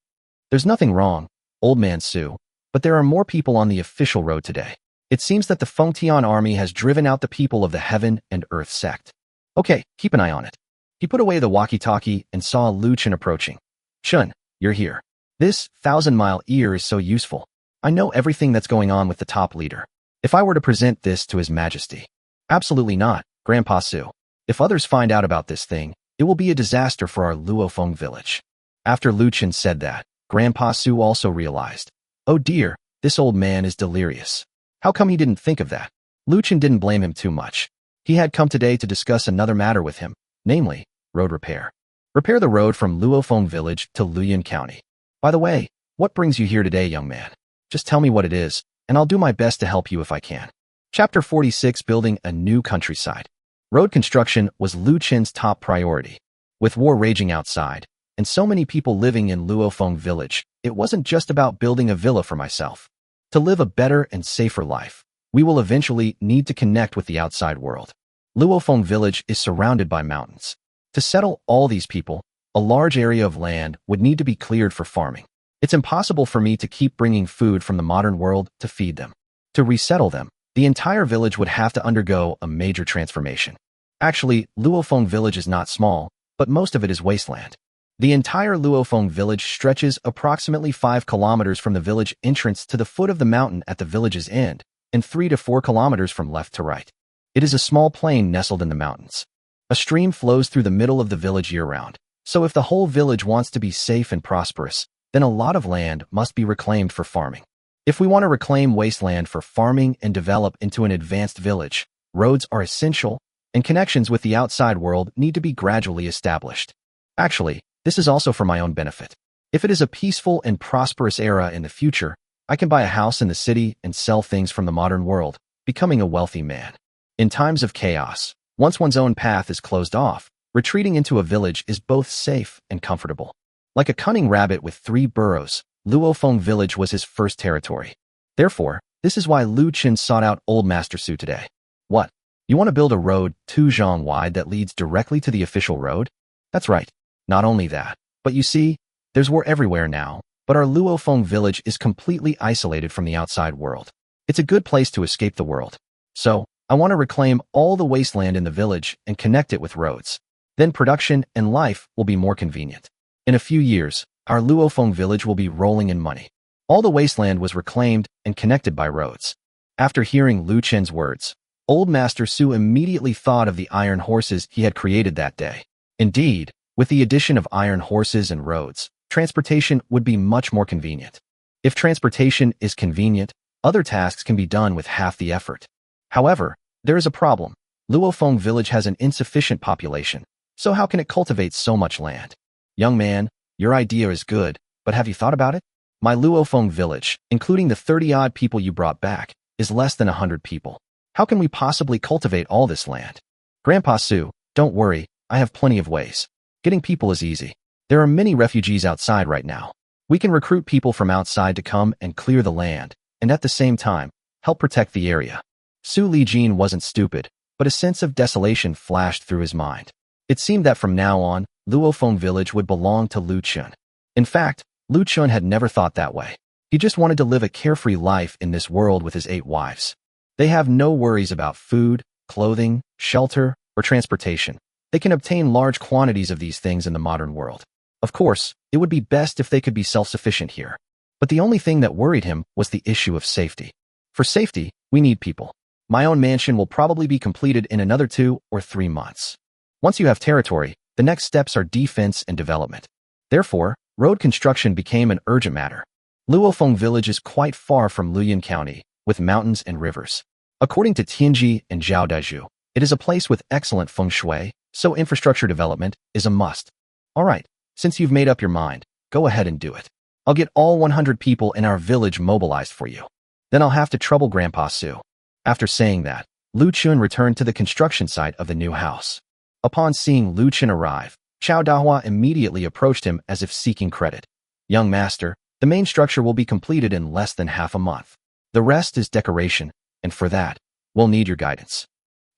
"There's nothing wrong, old man Su, but there are more people on the official road today. It seems that the Fengtian army has driven out the people of the Heaven and Earth sect." "Okay, keep an eye on it." He put away the walkie-talkie and saw Lu Chen approaching. "Chen, you're here. This 1,000-mile ear is so useful. I know everything that's going on with the top leader. If I were to present this to His Majesty." "Absolutely not, Grandpa Su. If others find out about this thing, it will be a disaster for our Luofeng village." After Lu Chen said that, Grandpa Su also realized, oh dear, this old man is delirious. How come he didn't think of that? Lu Chen didn't blame him too much. He had come today to discuss another matter with him, namely, road repair. Repair the road from Luofeng village to Luyan County. By the way, what brings you here today, young man? Just tell me what it is, and I'll do my best to help you if I can. Chapter 46, Building a New Countryside. Road construction was Lu Chen's top priority. With war raging outside, and so many people living in Luofeng village, it wasn't just about building a villa for myself. To live a better and safer life, we will eventually need to connect with the outside world. Luofeng village is surrounded by mountains. To settle all these people, a large area of land would need to be cleared for farming. It's impossible for me to keep bringing food from the modern world to feed them. To resettle them, the entire village would have to undergo a major transformation. Actually, Luofeng village is not small, but most of it is wasteland. The entire Luofeng village stretches approximately 5 kilometers from the village entrance to the foot of the mountain at the village's end, and 3 to 4 kilometers from left to right. It is a small plain nestled in the mountains. A stream flows through the middle of the village year-round, so if the whole village wants to be safe and prosperous, then a lot of land must be reclaimed for farming. If we want to reclaim wasteland for farming and develop into an advanced village, roads are essential, and connections with the outside world need to be gradually established. Actually, this is also for my own benefit. If it is a peaceful and prosperous era in the future, I can buy a house in the city and sell things from the modern world, becoming a wealthy man. In times of chaos, once one's own path is closed off, retreating into a village is both safe and comfortable. Like a cunning rabbit with 3 burrows, Luofeng village was his first territory. Therefore, this is why Lu Chen sought out Old Master Su today. What? You want to build a road 2 zhang wide that leads directly to the official road? That's right. Not only that, but you see, there's war everywhere now, but our Luofeng village is completely isolated from the outside world. It's a good place to escape the world. So, I want to reclaim all the wasteland in the village and connect it with roads. Then production and life will be more convenient. In a few years, our Luofeng village will be rolling in money. All the wasteland was reclaimed and connected by roads. After hearing Lu Chen's words, Old Master Su immediately thought of the iron horses he had created that day. Indeed, with the addition of iron horses and roads, transportation would be much more convenient. If transportation is convenient, other tasks can be done with half the effort. However, there is a problem. Luofeng village has an insufficient population, So how can it cultivate so much land? Young man, your idea is good, but have you thought about it? My Luofeng village, including the 30-odd people you brought back, is less than 100 people. How can we possibly cultivate all this land? Grandpa Su, don't worry, I have plenty of ways. Getting people is easy. There are many refugees outside right now. We can recruit people from outside to come and clear the land, and at the same time, help protect the area. Su Lijin wasn't stupid, but a sense of desolation flashed through his mind. It seemed that from now on, Luofeng village would belong to Lu Chen. In fact, Lu Chen had never thought that way. He just wanted to live a carefree life in this world with his 8 wives. They have no worries about food, clothing, shelter, or transportation. They can obtain large quantities of these things in the modern world. Of course, it would be best if they could be self-sufficient here. But the only thing that worried him was the issue of safety. For safety, we need people. My own mansion will probably be completed in another 2 or 3 months. Once you have territory, the next steps are defense and development. Therefore, road construction became an urgent matter. Luofeng village is quite far from Luoyang County, with mountains and rivers. According to Tianji and Zhao Daiju, it is a place with excellent feng shui, so infrastructure development is a must. Alright, since you've made up your mind, go ahead and do it. I'll get all 100 people in our village mobilized for you. Then I'll have to trouble Grandpa Su. After saying that, Lu Chen returned to the construction site of the new house. Upon seeing Lu Chen arrive, Chao Dahua immediately approached him as if seeking credit. Young master, the main structure will be completed in less than half a month. The rest is decoration, and for that, we'll need your guidance.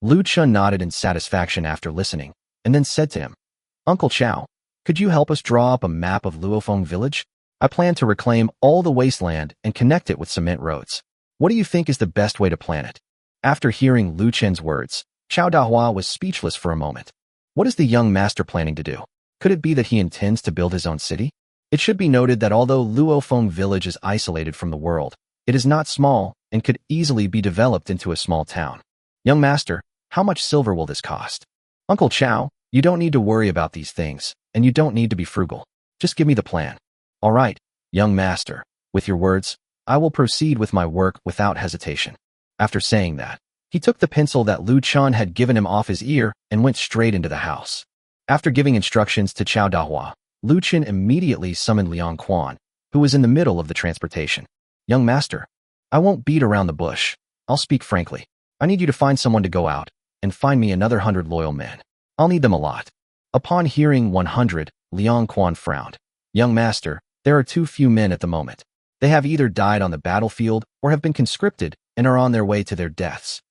Lu Chen nodded in satisfaction after listening, and then said to him, Uncle Chao, could you help us draw up a map of Luofeng village? I plan to reclaim all the wasteland and connect it with cement roads. What do you think is the best way to plan it? After hearing Lu Chen's words, Chao Dahua was speechless for a moment. What is the young master planning to do? Could it be that he intends to build his own city? It should be noted that although Luofeng village is isolated from the world, it is not small and could easily be developed into a small town. Young master, how much silver will this cost? Uncle Chao, you don't need to worry about these things, and you don't need to be frugal. Just give me the plan. All right, young master, with your words, I will proceed with my work without hesitation. After saying that, he took the pencil that Lu Chen had given him off his ear and went straight into the house. After giving instructions to Chao Dahua, Lu Chen immediately summoned Liang Quan, who was in the middle of the transportation. Young master, I won't beat around the bush. I'll speak frankly. I need you to find someone to go out and find me another 100 loyal men. I'll need them a lot. Upon hearing 100, Liang Quan frowned. Young master, there are too few men at the moment. They have either died on the battlefield or have been conscripted and are on their way to their deaths.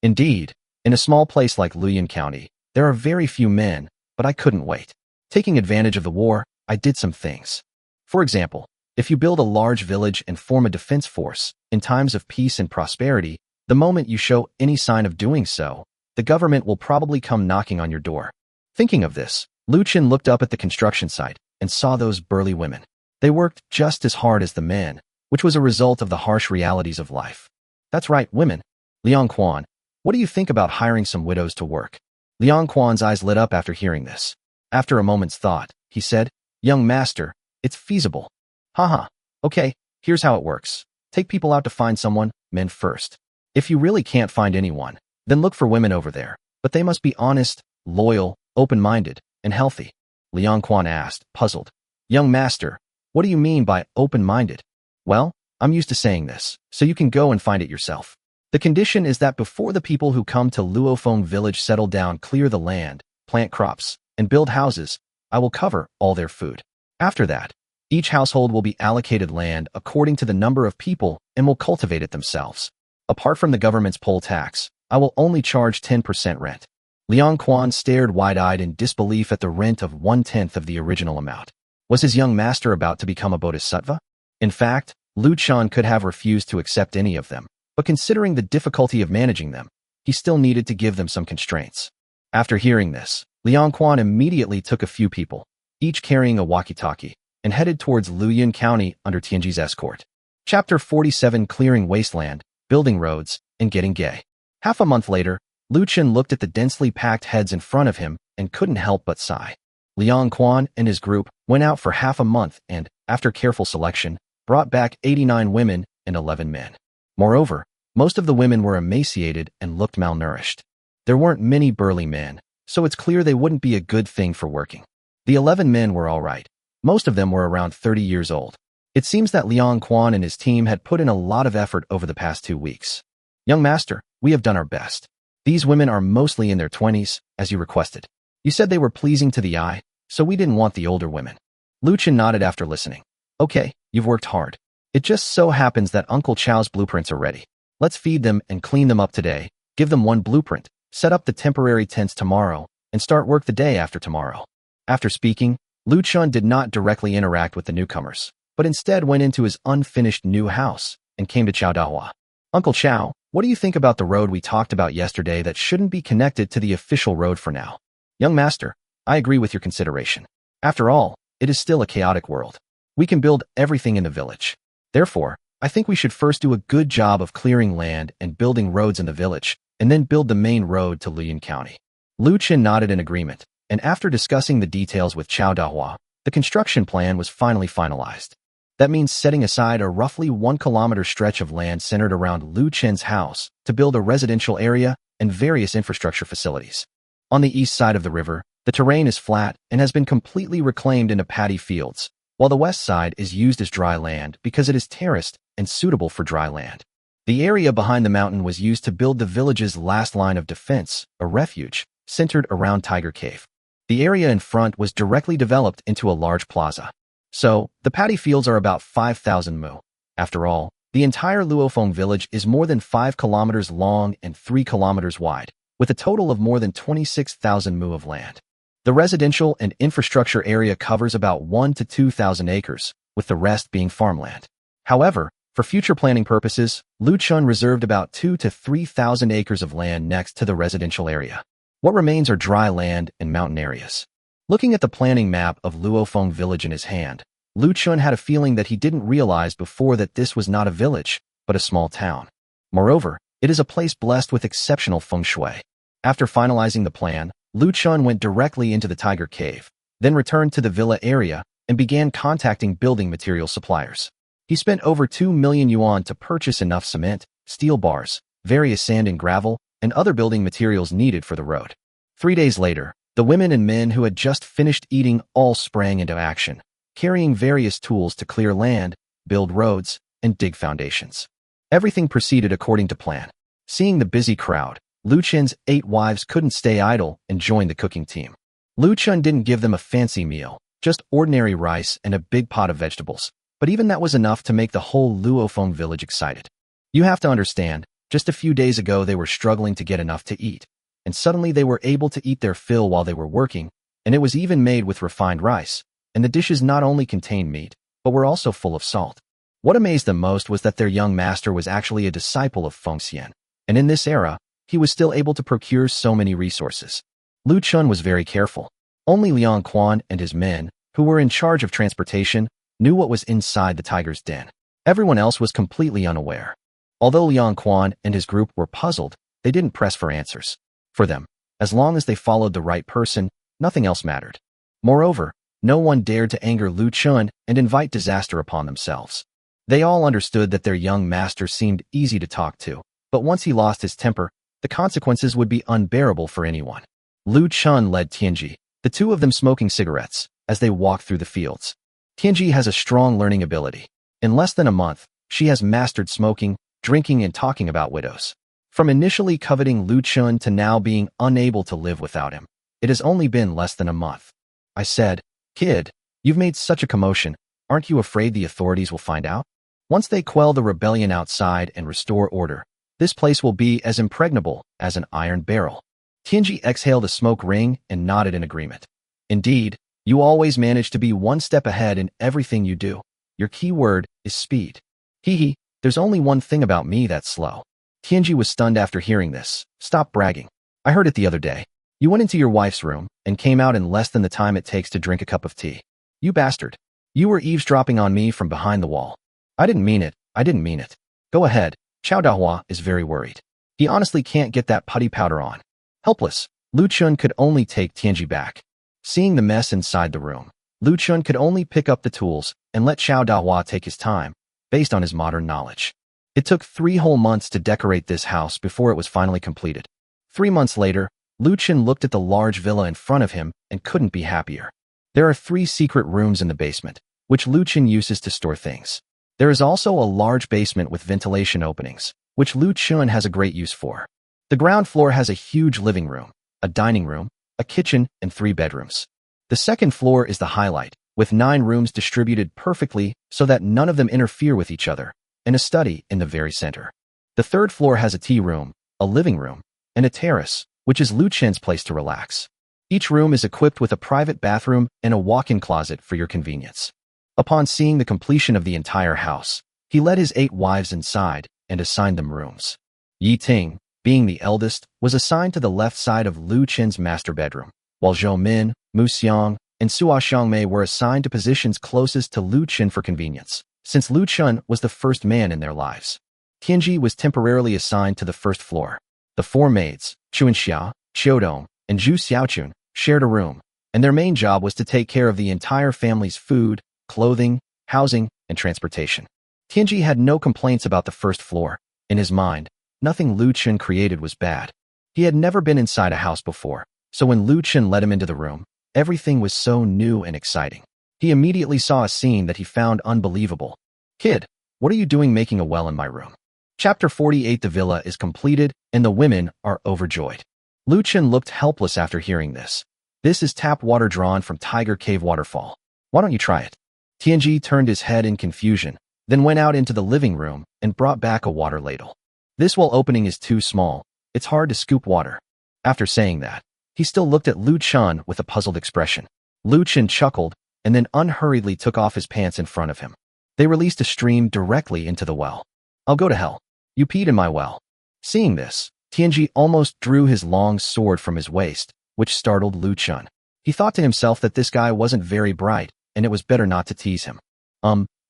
Indeed, in a small place like Luoyang County, there are very few men, but I couldn't wait. Taking advantage of the war, I did some things. For example, if you build a large village and form a defense force, in times of peace and prosperity, the moment you show any sign of doing so, the government will probably come knocking on your door. Thinking of this, Lu Chen looked up at the construction site and saw those burly women. They worked just as hard as the men, which was a result of the harsh realities of life. That's right, women. Liang Quan, what do you think about hiring some widows to work? Liang Quan's eyes lit up after hearing this. After a moment's thought, he said, Young master, it's feasible. Haha, okay, here's how it works. Take people out to find someone, men first. If you really can't find anyone, then look for women over there, but they must be honest, loyal, open-minded, and healthy. Liang Quan asked, puzzled. Young master, what do you mean by open-minded? Well, I'm used to saying this, so you can go and find it yourself. The condition is that before the people who come to Luofeng village settle down, clear the land, plant crops, and build houses, I will cover all their food. After that, each household will be allocated land according to the number of people and will cultivate it themselves. Apart from the government's poll tax, I will only charge 10% rent. Liang Quan stared wide-eyed in disbelief at the rent of 1/10 of the original amount. Was his young master about to become a bodhisattva? In fact, Lu Chen could have refused to accept any of them, but considering the difficulty of managing them, he still needed to give them some constraints. After hearing this, Liang Quan immediately took a few people, each carrying a walkie-talkie, and headed towards Luoyang County under Tianji's escort. Chapter 47: Clearing Wasteland, Building Roads, and Getting Gay. Half a month later, Lu Chen looked at the densely packed heads in front of him and couldn't help but sigh. Liang Quan and his group went out for half a month and, after careful selection, brought back 89 women and 11 men. Moreover, most of the women were emaciated and looked malnourished. There weren't many burly men, so it's clear they wouldn't be a good thing for working. The 11 men were all right. Most of them were around 30 years old. It seems that Liang Quan and his team had put in a lot of effort over the past 2 weeks. Young master, we have done our best. These women are mostly in their 20s, as you requested. You said they were pleasing to the eye, so we didn't want the older women. Lu Chen nodded after listening. Okay, you've worked hard. It just so happens that Uncle Chao's blueprints are ready. Let's feed them and clean them up today, give them one blueprint, set up the temporary tents tomorrow, and start work the day after tomorrow. After speaking, Lu Chen did not directly interact with the newcomers, but instead went into his unfinished new house and came to Chao Dahua. Uncle Chao, what do you think about the road we talked about yesterday that shouldn't be connected to the official road for now? Young master, I agree with your consideration. After all, it is still a chaotic world. We can build everything in the village. Therefore, I think we should first do a good job of clearing land and building roads in the village, and then build the main road to Luyan County. Lu Chen nodded in agreement, and after discussing the details with Chao Dahua, the construction plan was finally finalized. That means setting aside a roughly 1-kilometer stretch of land centered around Lu Chen's house to build a residential area and various infrastructure facilities. On the east side of the river, the terrain is flat and has been completely reclaimed into paddy fields, while the west side is used as dry land because it is terraced and suitable for dry land. The area behind the mountain was used to build the village's last line of defense, a refuge, centered around Tiger Cave. The area in front was directly developed into a large plaza. So, the paddy fields are about 5,000 mu. After all, the entire Luofeng village is more than 5 kilometers long and 3 kilometers wide, with a total of more than 26,000 mu of land. The residential and infrastructure area covers about 1 to 2,000 acres, with the rest being farmland. However, for future planning purposes, Lu Chen reserved about 2 to 3,000 acres of land next to the residential area. What remains are dry land and mountain areas. Looking at the planning map of Luofeng village in his hand, Lu Chen had a feeling that he didn't realize before that this was not a village, but a small town. Moreover, it is a place blessed with exceptional feng shui. After finalizing the plan, Lu Chen went directly into the Tiger Cave, then returned to the villa area and began contacting building material suppliers. He spent over 2 million yuan to purchase enough cement, steel bars, various sand and gravel, and other building materials needed for the road. 3 days later, the women and men who had just finished eating all sprang into action, carrying various tools to clear land, build roads, and dig foundations. Everything proceeded according to plan. Seeing the busy crowd, Lu Chen's 8 wives couldn't stay idle and joined the cooking team. Lu Chen didn't give them a fancy meal, just ordinary rice and a big pot of vegetables, but even that was enough to make the whole Luofeng village excited. You have to understand, just a few days ago they were struggling to get enough to eat, and suddenly they were able to eat their fill while they were working, and it was even made with refined rice, and the dishes not only contained meat, but were also full of salt. What amazed them most was that their young master was actually a disciple of Feng Xian, and in this era, he was still able to procure so many resources. Lu Chen was very careful. Only Liang Quan and his men, who were in charge of transportation, knew what was inside the tiger's den. Everyone else was completely unaware. Although Liang Quan and his group were puzzled, they didn't press for answers. For them, as long as they followed the right person, nothing else mattered. Moreover, no one dared to anger Lu Chen and invite disaster upon themselves. They all understood that their young master seemed easy to talk to, but once he lost his temper, the consequences would be unbearable for anyone. Lu Chen led Tianji, the two of them smoking cigarettes, as they walked through the fields. Tianji has a strong learning ability. In less than a month, she has mastered smoking, drinking, and talking about widows. From initially coveting Lu Chen to now being unable to live without him, it has only been less than a month. I said, "Kid, you've made such a commotion. Aren't you afraid the authorities will find out? Once they quell the rebellion outside and restore order, this place will be as impregnable as an iron barrel." Tianji exhaled a smoke ring and nodded in agreement. "Indeed, you always manage to be one step ahead in everything you do. Your key word is speed." "Hee, there's only one thing about me that's slow." Tianji was stunned after hearing this. "Stop bragging. I heard it the other day. You went into your wife's room and came out in less than the time it takes to drink a cup of tea. You bastard. You were eavesdropping on me from behind the wall." "I didn't mean it. I didn't mean it." "Go ahead." Chao Dahua is very worried. He honestly can't get that putty powder on. Helpless, Lu Chen could only take Tianji back. Seeing the mess inside the room, Lu Chen could only pick up the tools and let Chao Dahua take his time, based on his modern knowledge. It took 3 whole months to decorate this house before it was finally completed. 3 months later, Lu Chen looked at the large villa in front of him and couldn't be happier. There are 3 secret rooms in the basement, which Lu Chen uses to store things. There is also a large basement with ventilation openings, which Lu Chen has a great use for. The ground floor has a huge living room, a dining room, a kitchen, and 3 bedrooms. The second floor is the highlight, with 9 rooms distributed perfectly so that none of them interfere with each other, and a study in the very center. The third floor has a tea room, a living room, and a terrace, which is Lu Chen's place to relax. Each room is equipped with a private bathroom and a walk-in closet for your convenience. Upon seeing the completion of the entire house, he led his 8 wives inside and assigned them rooms. Yi Ting, being the eldest, was assigned to the left side of Lu Chen's master bedroom, while Zhou Min, Mu Xiang, and Sua Xiangmei were assigned to positions closest to Lu Chen for convenience, since Lu Chen was the first man in their lives. Tianji was temporarily assigned to the first floor. The 4 maids, Chuanxia, Xiaodong, and Zhu Xiaochun, shared a room, and their main job was to take care of the entire family's food, clothing, housing, and transportation. Tianji had no complaints about the first floor. In his mind, nothing Lu Chen created was bad. He had never been inside a house before, so when Lu Chen led him into the room, everything was so new and exciting. He immediately saw a scene that he found unbelievable. "Kid, what are you doing making a well in my room?" Chapter 48. The villa is completed, and the women are overjoyed. Lu Chen looked helpless after hearing this. "This is tap water drawn from Tiger Cave waterfall. Why don't you try it?" Tianji turned his head in confusion, then went out into the living room and brought back a water ladle. "This well opening is too small. It's hard to scoop water." After saying that, he still looked at Lu Chen with a puzzled expression. Lu Chen chuckled and then unhurriedly took off his pants in front of him. They released a stream directly into the well. "I'll go to hell. You peed in my well." Seeing this, Tianji almost drew his long sword from his waist, which startled Lu Chen. He thought to himself that this guy wasn't very bright, and it was better not to tease him.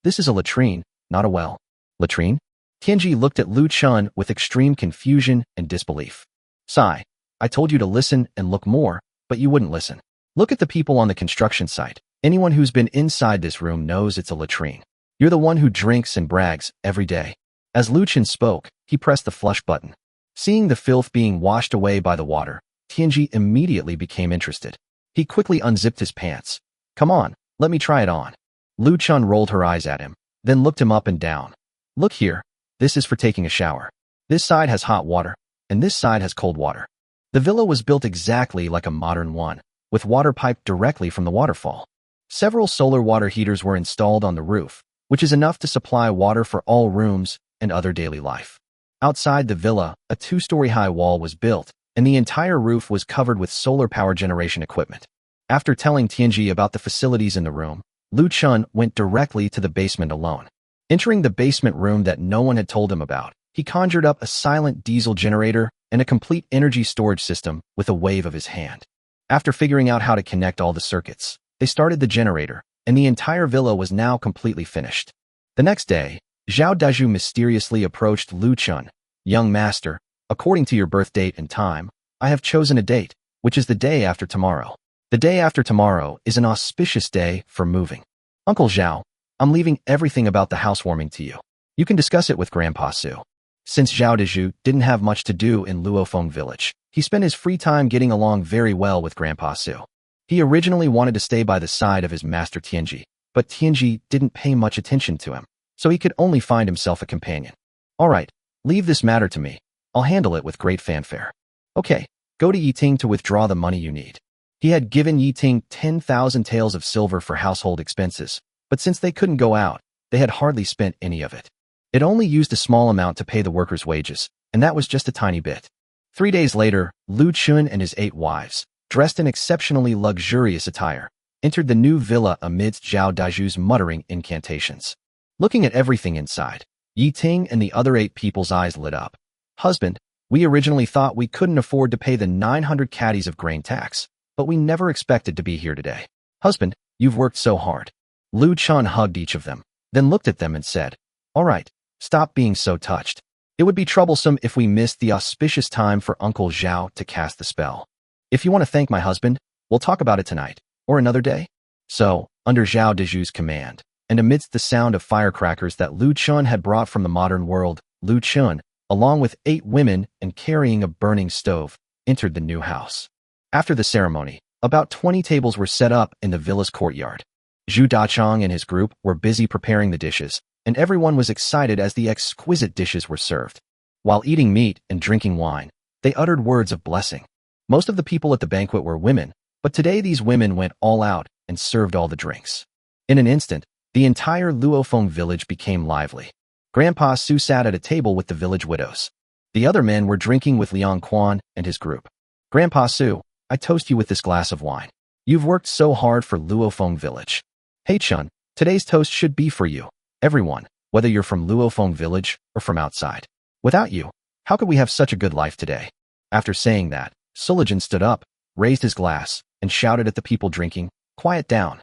This is a latrine, not a well." "Latrine?" Tianji looked at Lu Chen with extreme confusion and disbelief. "Sigh, I told you to listen and look more, but you wouldn't listen. Look at the people on the construction site. Anyone who's been inside this room knows it's a latrine. You're the one who drinks and brags every day." As Lu Chen spoke, he pressed the flush button. Seeing the filth being washed away by the water, Tianji immediately became interested. He quickly unzipped his pants. "Come on, let me try it on." Lu Chen rolled her eyes at him, then looked him up and down. "Look here, this is for taking a shower. This side has hot water, and this side has cold water." The villa was built exactly like a modern one, with water piped directly from the waterfall. Several solar water heaters were installed on the roof, which is enough to supply water for all rooms and other daily life. Outside the villa, a 2-story high wall was built, and the entire roof was covered with solar power generation equipment. After telling Tianji about the facilities in the room, Lu Chen went directly to the basement alone. Entering the basement room that no one had told him about, he conjured up a silent diesel generator and a complete energy storage system with a wave of his hand. After figuring out how to connect all the circuits, they started the generator, and the entire villa was now completely finished. The next day, Zhao Dazhu mysteriously approached Lu Chen. "Young master, according to your birth date and time, I have chosen a date, which is the day after tomorrow. The day after tomorrow is an auspicious day for moving. Uncle Zhao, I'm leaving everything about the housewarming to you. You can discuss it with Grandpa Su." Since Zhao Dazhu didn't have much to do in Luofeng village, he spent his free time getting along very well with Grandpa Su. He originally wanted to stay by the side of his master Tianji, but Tianji didn't pay much attention to him, so he could only find himself a companion. "All right, leave this matter to me. I'll handle it with great fanfare." "Okay, go to Yiting to withdraw the money you need." He had given Yiting 10,000 taels of silver for household expenses, but since they couldn't go out, they had hardly spent any of it. It only used a small amount to pay the workers' wages, and that was just a tiny bit. 3 days later, Lu Chen and his 8 wives, dressed in exceptionally luxurious attire, entered the new villa amidst Zhao Dazhu's muttering incantations. Looking at everything inside, Yi Ting and the other 8 people's eyes lit up. "Husband, we originally thought we couldn't afford to pay the 900 caddies of grain tax, but we never expected to be here today. Husband, you've worked so hard." Lu Chen hugged each of them, then looked at them and said, "All right, stop being so touched. It would be troublesome if we missed the auspicious time for Uncle Zhao to cast the spell. If you want to thank my husband, we'll talk about it tonight, or another day." So, under Zhao Dazhu's command, and amidst the sound of firecrackers that Lu Chen had brought from the modern world, Lu Chen, along with 8 women and carrying a burning stove, entered the new house. After the ceremony, about 20 tables were set up in the villa's courtyard. Zhu Dachong and his group were busy preparing the dishes, and everyone was excited as the exquisite dishes were served. While eating meat and drinking wine, they uttered words of blessing. Most of the people at the banquet were women, but today these women went all out and served all the drinks. In an instant, the entire Luofeng village became lively. Grandpa Su sat at a table with the village widows. The other men were drinking with Liang Quan and his group. Grandpa Su, I toast you with this glass of wine. You've worked so hard for Luofeng village. Hey Chun, today's toast should be for you, everyone, whether you're from Luofeng village or from outside. Without you, how could we have such a good life today? After saying that, Sulijan stood up, raised his glass, and shouted at the people drinking, quiet down.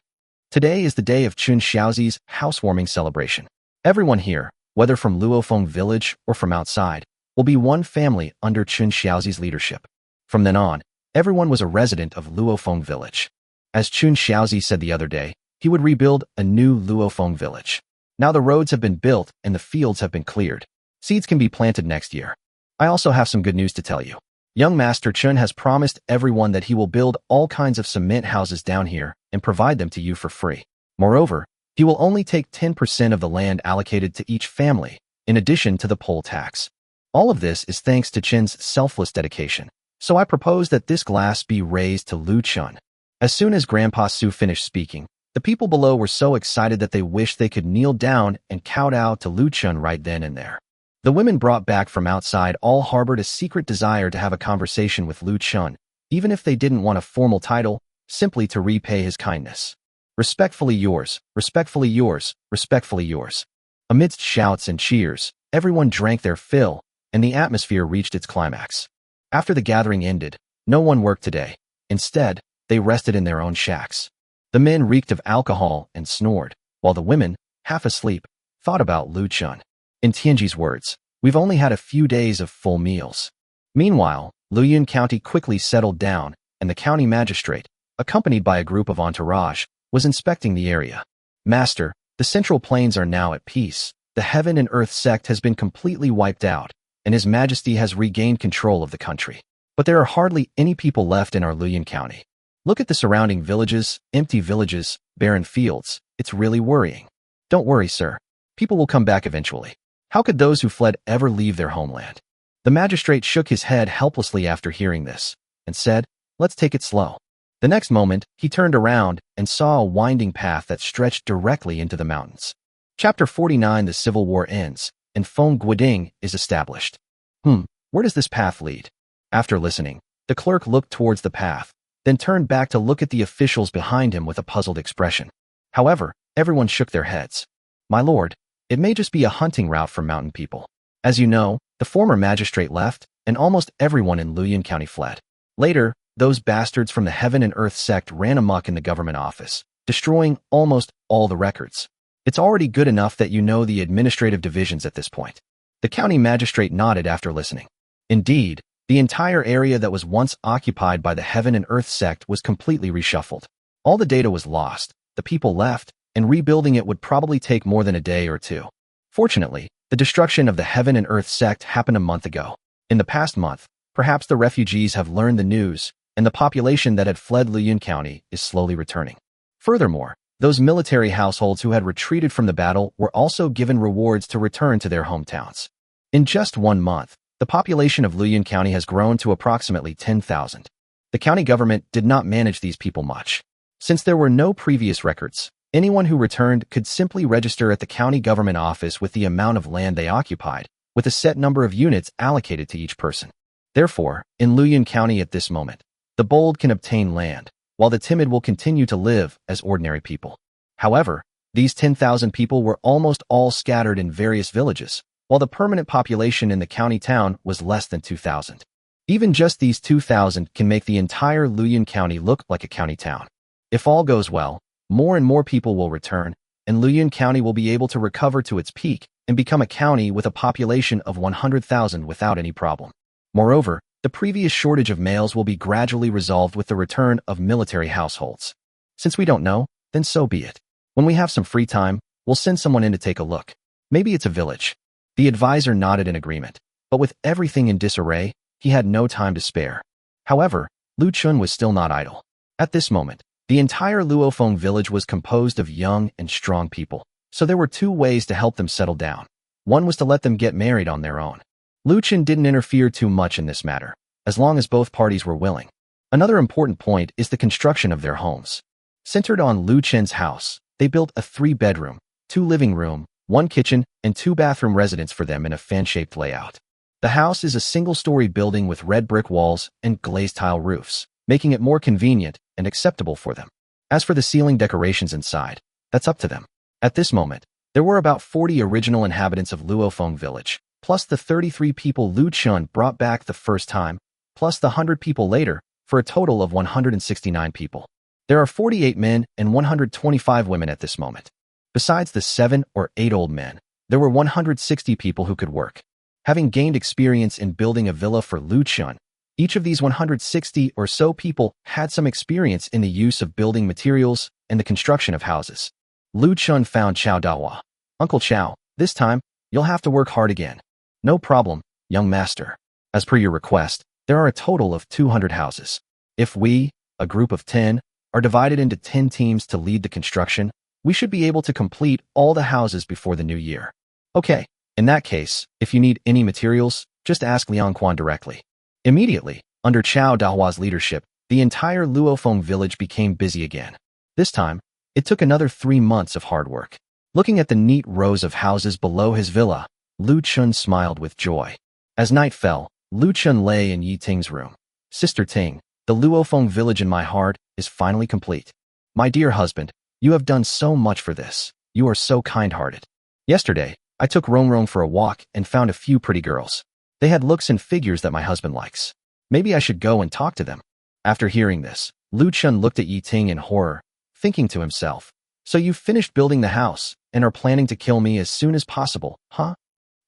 Today is the day of Chun Xiaozi's housewarming celebration. Everyone here, whether from Luofeng village or from outside, will be one family under Chun Xiaozi's leadership. From then on, everyone was a resident of Luofeng village. As Chun Xiaozi said the other day, he would rebuild a new Luofeng village. Now the roads have been built and the fields have been cleared. Seeds can be planted next year. I also have some good news to tell you. Young Master Chun has promised everyone that he will build all kinds of cement houses down here and provide them to you for free. Moreover, he will only take 10% of the land allocated to each family, in addition to the poll tax. All of this is thanks to Chen's selfless dedication. So I propose that this glass be raised to Lu Chen. As soon as Grandpa Su finished speaking, the people below were so excited that they wished they could kneel down and kowtow to Lu Chen right then and there. The women brought back from outside all harbored a secret desire to have a conversation with Lu Chen, even if they didn't want a formal title, simply to repay his kindness. Respectfully yours, respectfully yours, respectfully yours. Amidst shouts and cheers, everyone drank their fill, and the atmosphere reached its climax. After the gathering ended, no one worked today. Instead, they rested in their own shacks. The men reeked of alcohol and snored, while the women, half asleep, thought about Lu Chen. In Tianji's words, we've only had a few days of full meals. Meanwhile, Luyun County quickly settled down, and the county magistrate, accompanied by a group of entourage, was inspecting the area. Master, the Central Plains are now at peace. The Heaven and Earth sect has been completely wiped out, and His Majesty has regained control of the country. But there are hardly any people left in our Luyun County. Look at the surrounding villages, empty villages, barren fields. It's really worrying. Don't worry, sir. People will come back eventually. How could those who fled ever leave their homeland? The magistrate shook his head helplessly after hearing this, and said, let's take it slow. The next moment, he turned around and saw a winding path that stretched directly into the mountains. Chapter 49. The Civil War ends, and Feng Guoding is established. Where does this path lead? After listening, the clerk looked towards the path, then turned back to look at the officials behind him with a puzzled expression. However, everyone shook their heads. My lord, it may just be a hunting route for mountain people. As you know, the former magistrate left, and almost everyone in Luyun County fled. Later, those bastards from the Heaven and Earth sect ran amok in the government office, destroying almost all the records. It's already good enough that you know the administrative divisions at this point. The county magistrate nodded after listening. Indeed, the entire area that was once occupied by the Heaven and Earth sect was completely reshuffled. All the data was lost, the people left, and rebuilding it would probably take more than a day or two. Fortunately, the destruction of the Heaven and Earth sect happened a month ago. In the past month, perhaps the refugees have learned the news, and the population that had fled Luyun County is slowly returning. Furthermore, those military households who had retreated from the battle were also given rewards to return to their hometowns. In just 1 month, the population of Luyun County has grown to approximately 10,000. The county government did not manage these people much. Since there were no previous records, anyone who returned could simply register at the county government office with the amount of land they occupied, with a set number of units allocated to each person. Therefore, in Luyun County at this moment, the bold can obtain land, while the timid will continue to live as ordinary people. However, these 10,000 people were almost all scattered in various villages, while the permanent population in the county town was less than 2,000. Even just these 2,000 can make the entire Luyun County look like a county town. If all goes well, more and more people will return, and Luyun County will be able to recover to its peak and become a county with a population of 100,000 without any problem. Moreover, the previous shortage of males will be gradually resolved with the return of military households. Since we don't know, then so be it. When we have some free time, we'll send someone in to take a look. Maybe it's a village. The advisor nodded in agreement, but with everything in disarray, he had no time to spare. However, Lu Chen was still not idle. At this moment, the entire Luofeng village was composed of young and strong people, so there were two ways to help them settle down. One was to let them get married on their own. Lu Chen didn't interfere too much in this matter, as long as both parties were willing. Another important point is the construction of their homes. Centered on Lu Chen's house, they built a 3-bedroom, 2-living room, 1 kitchen, and 2-bathroom residence for them in a fan-shaped layout. The house is a single-story building with red brick walls and glazed tile roofs, making it more convenient and acceptable for them. As for the ceiling decorations inside, that's up to them. At this moment, there were about 40 original inhabitants of Luofeng village, plus the 33 people Lu Chen brought back the first time, plus the 100 people later, for a total of 169 people. There are 48 men and 125 women at this moment. Besides the 7 or 8 old men, there were 160 people who could work. Having gained experience in building a villa for Lu Chen, each of these 160 or so people had some experience in the use of building materials and the construction of houses. Lu Chen found Chao Dahua. Uncle Chao, this time, you'll have to work hard again. No problem, young master. As per your request, there are a total of 200 houses. If we, a group of 10, are divided into 10 teams to lead the construction, we should be able to complete all the houses before the new year. Okay, in that case, if you need any materials, just ask Liang Quan directly. Immediately, under Chao Dahua's leadership, the entire Luofeng village became busy again. This time, it took another 3 months of hard work. Looking at the neat rows of houses below his villa, Lu Chen smiled with joy. As night fell, Lu Chen lay in Yi Ting's room. Sister Ting, the Luofeng village in my heart is finally complete. My dear husband, you have done so much for this. You are so kind-hearted. Yesterday, I took Rong for a walk and found a few pretty girls. They had looks and figures that my husband likes. Maybe I should go and talk to them. After hearing this, Lu Chen looked at Yi Ting in horror, thinking to himself, so you've finished building the house and are planning to kill me as soon as possible, huh?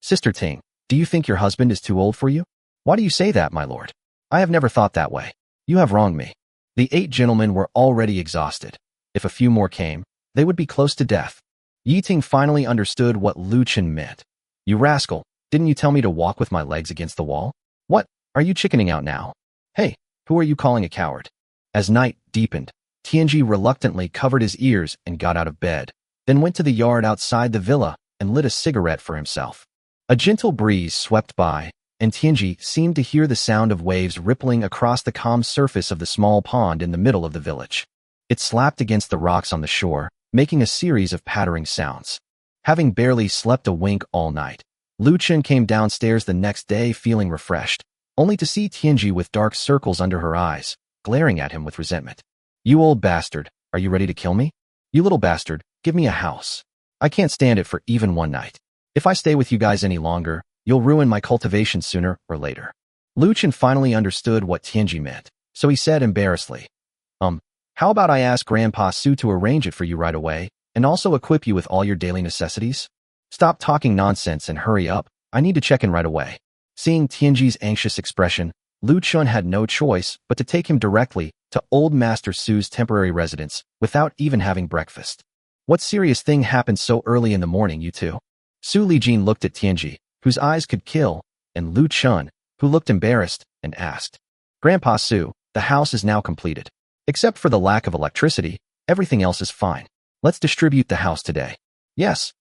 Sister Ting, do you think your husband is too old for you? Why do you say that, my lord? I have never thought that way. You have wronged me. The 8 gentlemen were already exhausted. If a few more came, they would be close to death. Yi Ting finally understood what Lu Chen meant. You rascal, didn't you tell me to walk with my legs against the wall? What, are you chickening out now? Hey, who are you calling a coward? As night deepened, Tianji reluctantly covered his ears and got out of bed, then went to the yard outside the villa and lit a cigarette for himself. A gentle breeze swept by, and Tianji seemed to hear the sound of waves rippling across the calm surface of the small pond in the middle of the village. It slapped against the rocks on the shore, making a series of pattering sounds. Having barely slept a wink all night, Lu Chen came downstairs the next day feeling refreshed, only to see Tianji with dark circles under her eyes, glaring at him with resentment. You old bastard, are you ready to kill me? You little bastard, give me a house. I can't stand it for even one night. If I stay with you guys any longer, you'll ruin my cultivation sooner or later. Lu Chen finally understood what Tianji meant, so he said embarrassedly, how about I ask Grandpa Su to arrange it for you right away, and also equip you with all your daily necessities? Stop talking nonsense and hurry up, I need to check in right away. Seeing Tianji's anxious expression, Lu Chen had no choice but to take him directly to Old Master Su's temporary residence without even having breakfast. What serious thing happened so early in the morning, you two? Su Lijin looked at Tianji, whose eyes could kill, and Lu Chen, who looked embarrassed, and asked, Grandpa Su, the house is now completed. Except for the lack of electricity, everything else is fine. Let's distribute the house today. Yes,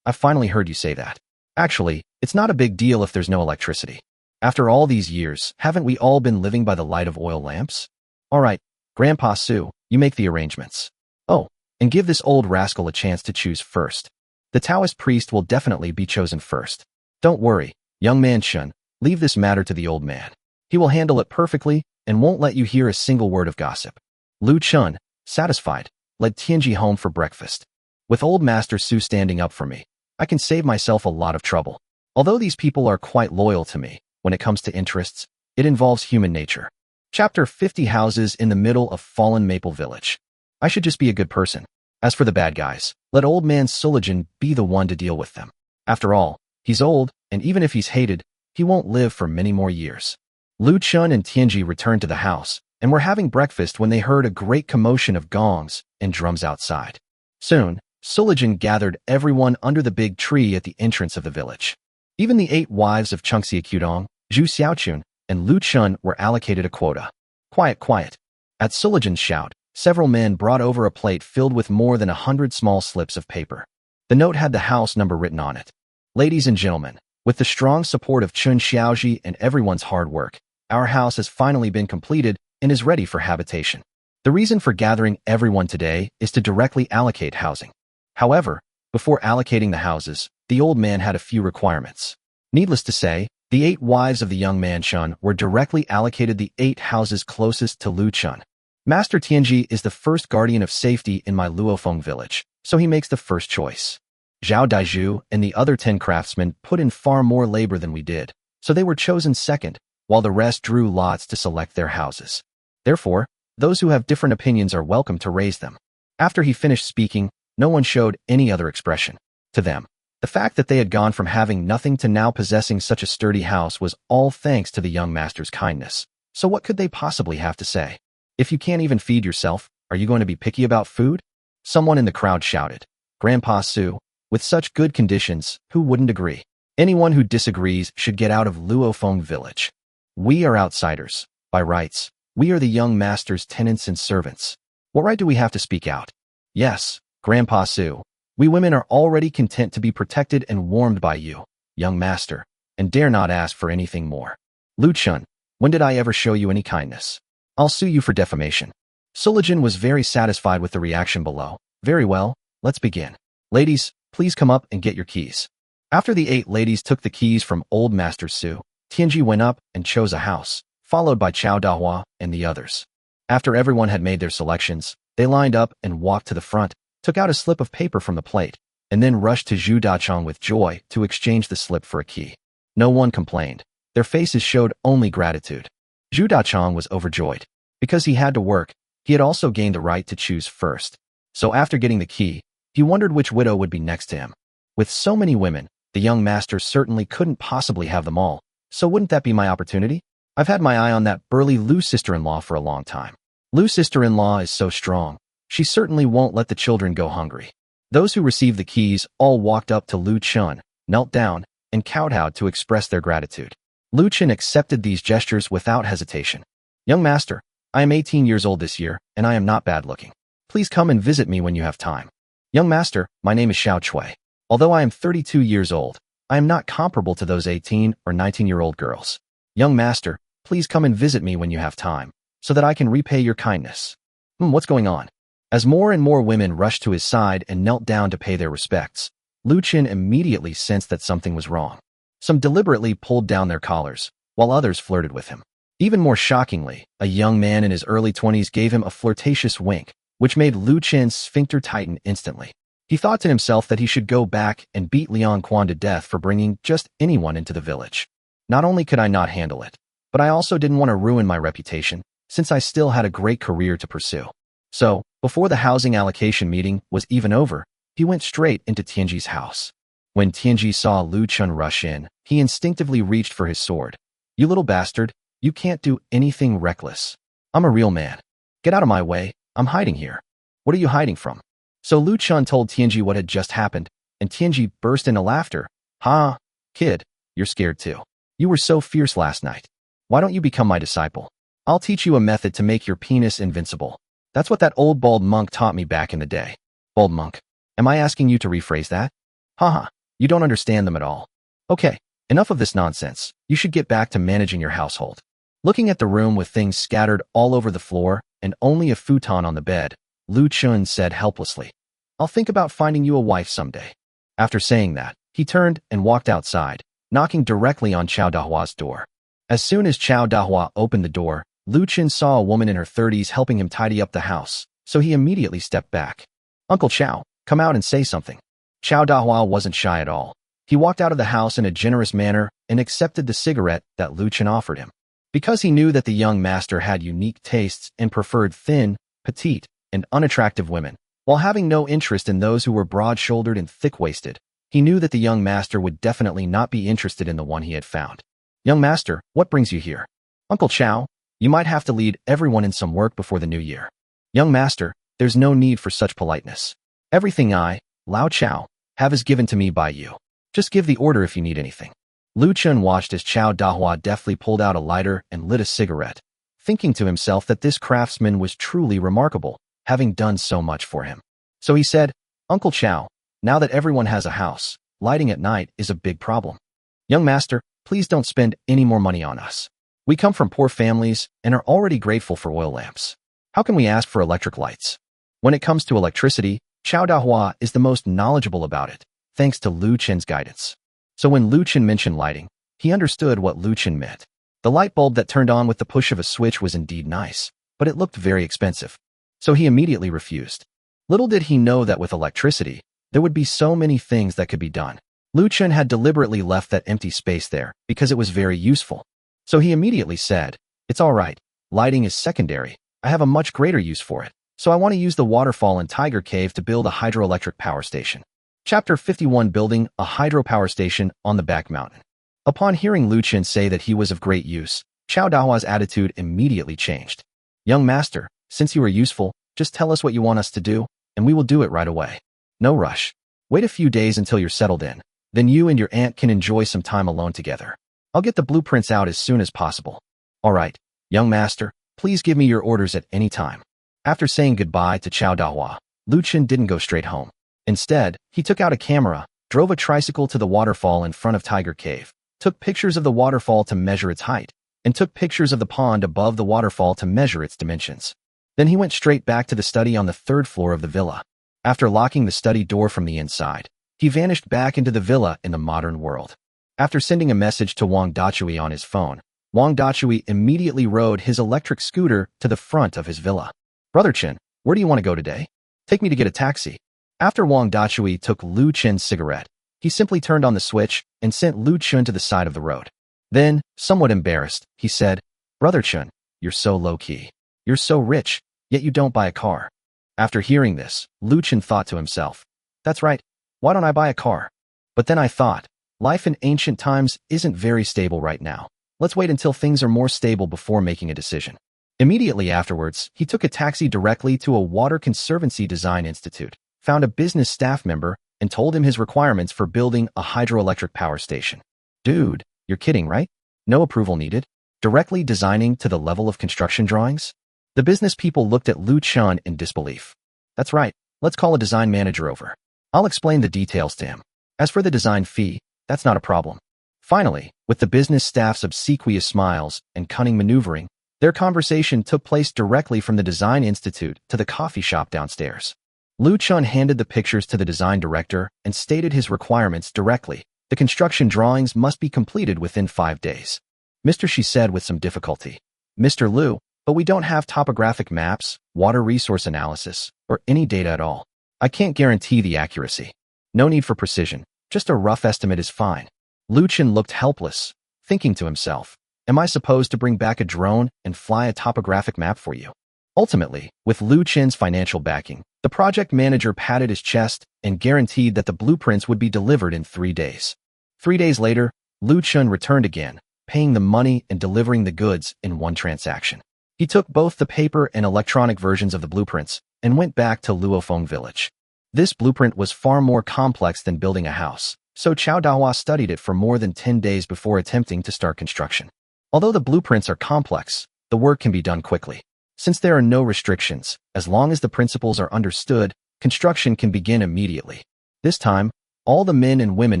I finally heard you say that. Actually, it's not a big deal if there's no electricity. After all these years, haven't we all been living by the light of oil lamps? All right, Grandpa Su, you make the arrangements. Oh, and give this old rascal a chance to choose first. The Taoist priest will definitely be chosen first. Don't worry, young man Chen, leave this matter to the old man. He will handle it perfectly and won't let you hear a single word of gossip. Lu Chen, satisfied, led Tianji home for breakfast. With old Master Su standing up for me, I can save myself a lot of trouble. Although these people are quite loyal to me, when it comes to interests, it involves human nature. Chapter 50 Houses in the middle of fallen Maple Village. I should just be a good person. As for the bad guys, let old man Sulijin be the one to deal with them. After all, he's old, and even if he's hated, he won't live for many more years. Lu Chen and Tianji returned to the house and were having breakfast when they heard a great commotion of gongs and drums outside. Soon, Sulijin gathered everyone under the big tree at the entrance of the village. Even the 8 wives of Chengxia Qudong, Zhu Xiaochun, and Lu Chen were allocated a quota. Quiet, quiet. At Sulijan's shout, several men brought over a plate filled with more than 100 small slips of paper. The note had the house number written on it. Ladies and gentlemen, with the strong support of Chun Xiaoji and everyone's hard work, our house has finally been completed and is ready for habitation. The reason for gathering everyone today is to directly allocate housing. However, before allocating the houses, the old man had a few requirements. Needless to say, the 8 wives of the young man Chun were directly allocated the 8 houses closest to Lu Chen. Master Tianji is the first guardian of safety in my Luofeng village, so he makes the first choice. Zhao Daiju and the other 10 craftsmen put in far more labor than we did, so they were chosen second, while the rest drew lots to select their houses. Therefore, those who have different opinions are welcome to raise them. After he finished speaking, no one showed any other expression. To them, the fact that they had gone from having nothing to now possessing such a sturdy house was all thanks to the young master's kindness. So what could they possibly have to say? If you can't even feed yourself, are you going to be picky about food? Someone in the crowd shouted. Grandpa Su, with such good conditions, who wouldn't agree? Anyone who disagrees should get out of Luofeng village. We are outsiders. By rights, we are the young master's tenants and servants. What right do we have to speak out? Yes, Grandpa Su, we women are already content to be protected and warmed by you, young master, and dare not ask for anything more. Lu Chen, when did I ever show you any kindness? I'll sue you for defamation. Sulijan was very satisfied with the reaction below. Very well, let's begin. Ladies, please come up and get your keys. After the 8 ladies took the keys from old Master Su, Tianji went up and chose a house, followed by Chao Dahua and the others. After everyone had made their selections, they lined up and walked to the front, took out a slip of paper from the plate, and then rushed to Zhu Dachong with joy to exchange the slip for a key. No one complained. Their faces showed only gratitude. Zhu Dachong was overjoyed. Because he had to work, he had also gained the right to choose first. So after getting the key, he wondered which widow would be next to him. With so many women, the young master certainly couldn't possibly have them all, so wouldn't that be my opportunity? I've had my eye on that burly Lu sister-in-law for a long time. Lu sister-in-law is so strong. She certainly won't let the children go hungry. Those who received the keys all walked up to Lu Chen, knelt down, and kowtowed to express their gratitude. Lu Chen accepted these gestures without hesitation. Young master, I am 18 years old this year, and I am not bad looking. Please come and visit me when you have time. Young master, my name is Xiao Chui. Although I am 32 years old, I am not comparable to those 18 or 19-year-old girls. Young master, please come and visit me when you have time, so that I can repay your kindness. What's going on? As more and more women rushed to his side and knelt down to pay their respects, Lu Chen immediately sensed that something was wrong. Some deliberately pulled down their collars, while others flirted with him. Even more shockingly, a young man in his early 20s gave him a flirtatious wink, which made Lu Chen's sphincter tighten instantly. He thought to himself that he should go back and beat Liang Quan to death for bringing just anyone into the village. Not only could I not handle it, but I also didn't want to ruin my reputation, since I still had a great career to pursue. So, before the housing allocation meeting was even over, he went straight into Tianji's house. When Tianji saw Lu Chen rush in, he instinctively reached for his sword. You little bastard, you can't do anything reckless. I'm a real man. Get out of my way, I'm hiding here. What are you hiding from? So Lu Chen told Tianji what had just happened, and Tianji burst into laughter. Ha, kid, you're scared too. You were so fierce last night. Why don't you become my disciple? I'll teach you a method to make your penis invincible. That's what that old bald monk taught me back in the day. Bald monk. Am I asking you to rephrase that? Haha, you don't understand them at all. Okay, enough of this nonsense. You should get back to managing your household. Looking at the room with things scattered all over the floor and only a futon on the bed, Lu Chen said helplessly, I'll think about finding you a wife someday. After saying that, he turned and walked outside, knocking directly on Chao Dahua's door. As soon as Chao Dahua opened the door, Lu Chen saw a woman in her 30s helping him tidy up the house, so he immediately stepped back. Uncle Chao, come out and say something. Chao Dahua wasn't shy at all. He walked out of the house in a generous manner and accepted the cigarette that Lu Chen offered him. Because he knew that the young master had unique tastes and preferred thin, petite, and unattractive women, while having no interest in those who were broad-shouldered and thick-waisted, he knew that the young master would definitely not be interested in the one he had found. Young master, what brings you here? Uncle Chao, you might have to lead everyone in some work before the new year. Young master, there's no need for such politeness. Everything I, Lao Chao, have is given to me by you. Just give the order if you need anything. Lu Chen watched as Chao Dahua deftly pulled out a lighter and lit a cigarette, thinking to himself that this craftsman was truly remarkable, having done so much for him. So he said, "Uncle Chao, now that everyone has a house, lighting at night is a big problem. Young master, please don't spend any more money on us. We come from poor families and are already grateful for oil lamps. How can we ask for electric lights?" When it comes to electricity, Chao Dahua is the most knowledgeable about it, thanks to Lu Chen's guidance. So when Lu Chen mentioned lighting, he understood what Lu Chen meant. The light bulb that turned on with the push of a switch was indeed nice, but it looked very expensive. So he immediately refused. Little did he know that with electricity, there would be so many things that could be done. Lu Chen had deliberately left that empty space there because it was very useful. So he immediately said, "It's all right. Lighting is secondary. I have a much greater use for it. So I want to use the waterfall in Tiger Cave to build a hydroelectric power station." Chapter 51: Building a hydropower station on the back mountain. Upon hearing Lu Chen say that he was of great use, Chao Dahua's attitude immediately changed. "Young master, since you are useful, just tell us what you want us to do, and we will do it right away. No rush. Wait a few days until you're settled in. Then you and your aunt can enjoy some time alone together. I'll get the blueprints out as soon as possible." "All right, young master, please give me your orders at any time." After saying goodbye to Chao Dahua, Lu Chen didn't go straight home. Instead, he took out a camera, drove a tricycle to the waterfall in front of Tiger Cave, took pictures of the waterfall to measure its height, and took pictures of the pond above the waterfall to measure its dimensions. Then he went straight back to the study on the third floor of the villa. After locking the study door from the inside, he vanished back into the villa in the modern world. After sending a message to Wang Dachui on his phone, Wang Dachui immediately rode his electric scooter to the front of his villa. "Brother Chen, where do you want to go today? Take me to get a taxi." After Wang Dachui took Lu Chen's cigarette, he simply turned on the switch and sent Lu Chen to the side of the road. Then, somewhat embarrassed, he said, "Brother Chen, you're so low-key. You're so rich, yet you don't buy a car." After hearing this, Lu Chen thought to himself, "That's right, why don't I buy a car?" But then I thought, life in ancient times isn't very stable right now. Let's wait until things are more stable before making a decision. Immediately afterwards, he took a taxi directly to a Water Conservancy Design Institute, found a business staff member, and told him his requirements for building a hydroelectric power station. "Dude, you're kidding, right? No approval needed? Directly designing to the level of construction drawings?" The business people looked at Lu Chen in disbelief. "That's right, let's call a design manager over. I'll explain the details to him. As for the design fee, that's not a problem." Finally, with the business staff's obsequious smiles and cunning maneuvering, their conversation took place directly from the Design Institute to the coffee shop downstairs. Lu Chen handed the pictures to the design director and stated his requirements directly. The construction drawings must be completed within 5 days. "Mr. She said with some difficulty, "Mr. Lu, but we don't have topographic maps, water resource analysis, or any data at all. I can't guarantee the accuracy. No need for precision, just a rough estimate is fine." Lu Chen looked helpless, thinking to himself, "Am I supposed to bring back a drone and fly a topographic map for you?" Ultimately, with Lu Chen's financial backing, the project manager patted his chest and guaranteed that the blueprints would be delivered in 3 days. 3 days later, Lu Chen returned again, paying the money and delivering the goods in one transaction. He took both the paper and electronic versions of the blueprints and went back to Luofeng village. This blueprint was far more complex than building a house, so Chao Dahua studied it for more than 10 days before attempting to start construction. Although the blueprints are complex, the work can be done quickly. Since there are no restrictions, as long as the principles are understood, construction can begin immediately. This time, all the men and women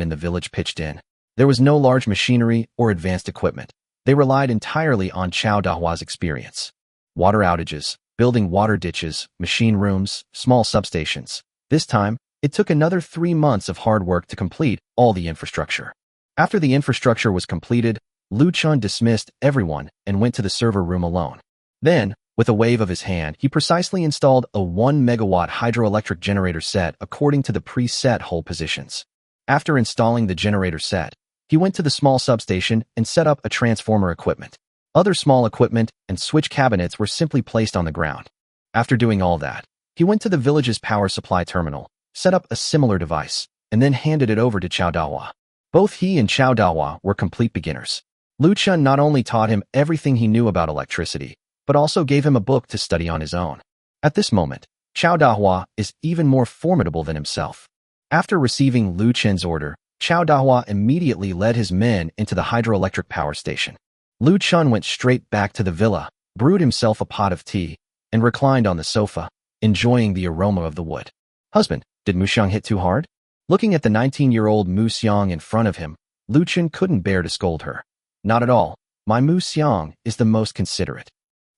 in the village pitched in. There was no large machinery or advanced equipment. They relied entirely on Chao Dahua's experience. Water outages, building water ditches, machine rooms, small substations. This time, it took another 3 months of hard work to complete all the infrastructure. After the infrastructure was completed, Lu Chen dismissed everyone and went to the server room alone. Then, with a wave of his hand, he precisely installed a 1 megawatt hydroelectric generator set according to the preset hole positions. After installing the generator set, he went to the small substation and set up a transformer equipment. Other small equipment and switch cabinets were simply placed on the ground. After doing all that, he went to the village's power supply terminal, set up a similar device, and then handed it over to Chao Dahua. Both he and Chao Dahua were complete beginners. Lu Chen not only taught him everything he knew about electricity, but also gave him a book to study on his own. At this moment, Chao Dahua is even more formidable than himself. After receiving Lu Chen's order, Chao Dahua immediately led his men into the hydroelectric power station. Lu Chen went straight back to the villa, brewed himself a pot of tea, and reclined on the sofa, enjoying the aroma of the wood. Husband, did Mu Xiang hit too hard? Looking at the 19-year-old Mu Xiang in front of him, Lu Chen couldn't bear to scold her. Not at all. My Mu Xiang is the most considerate.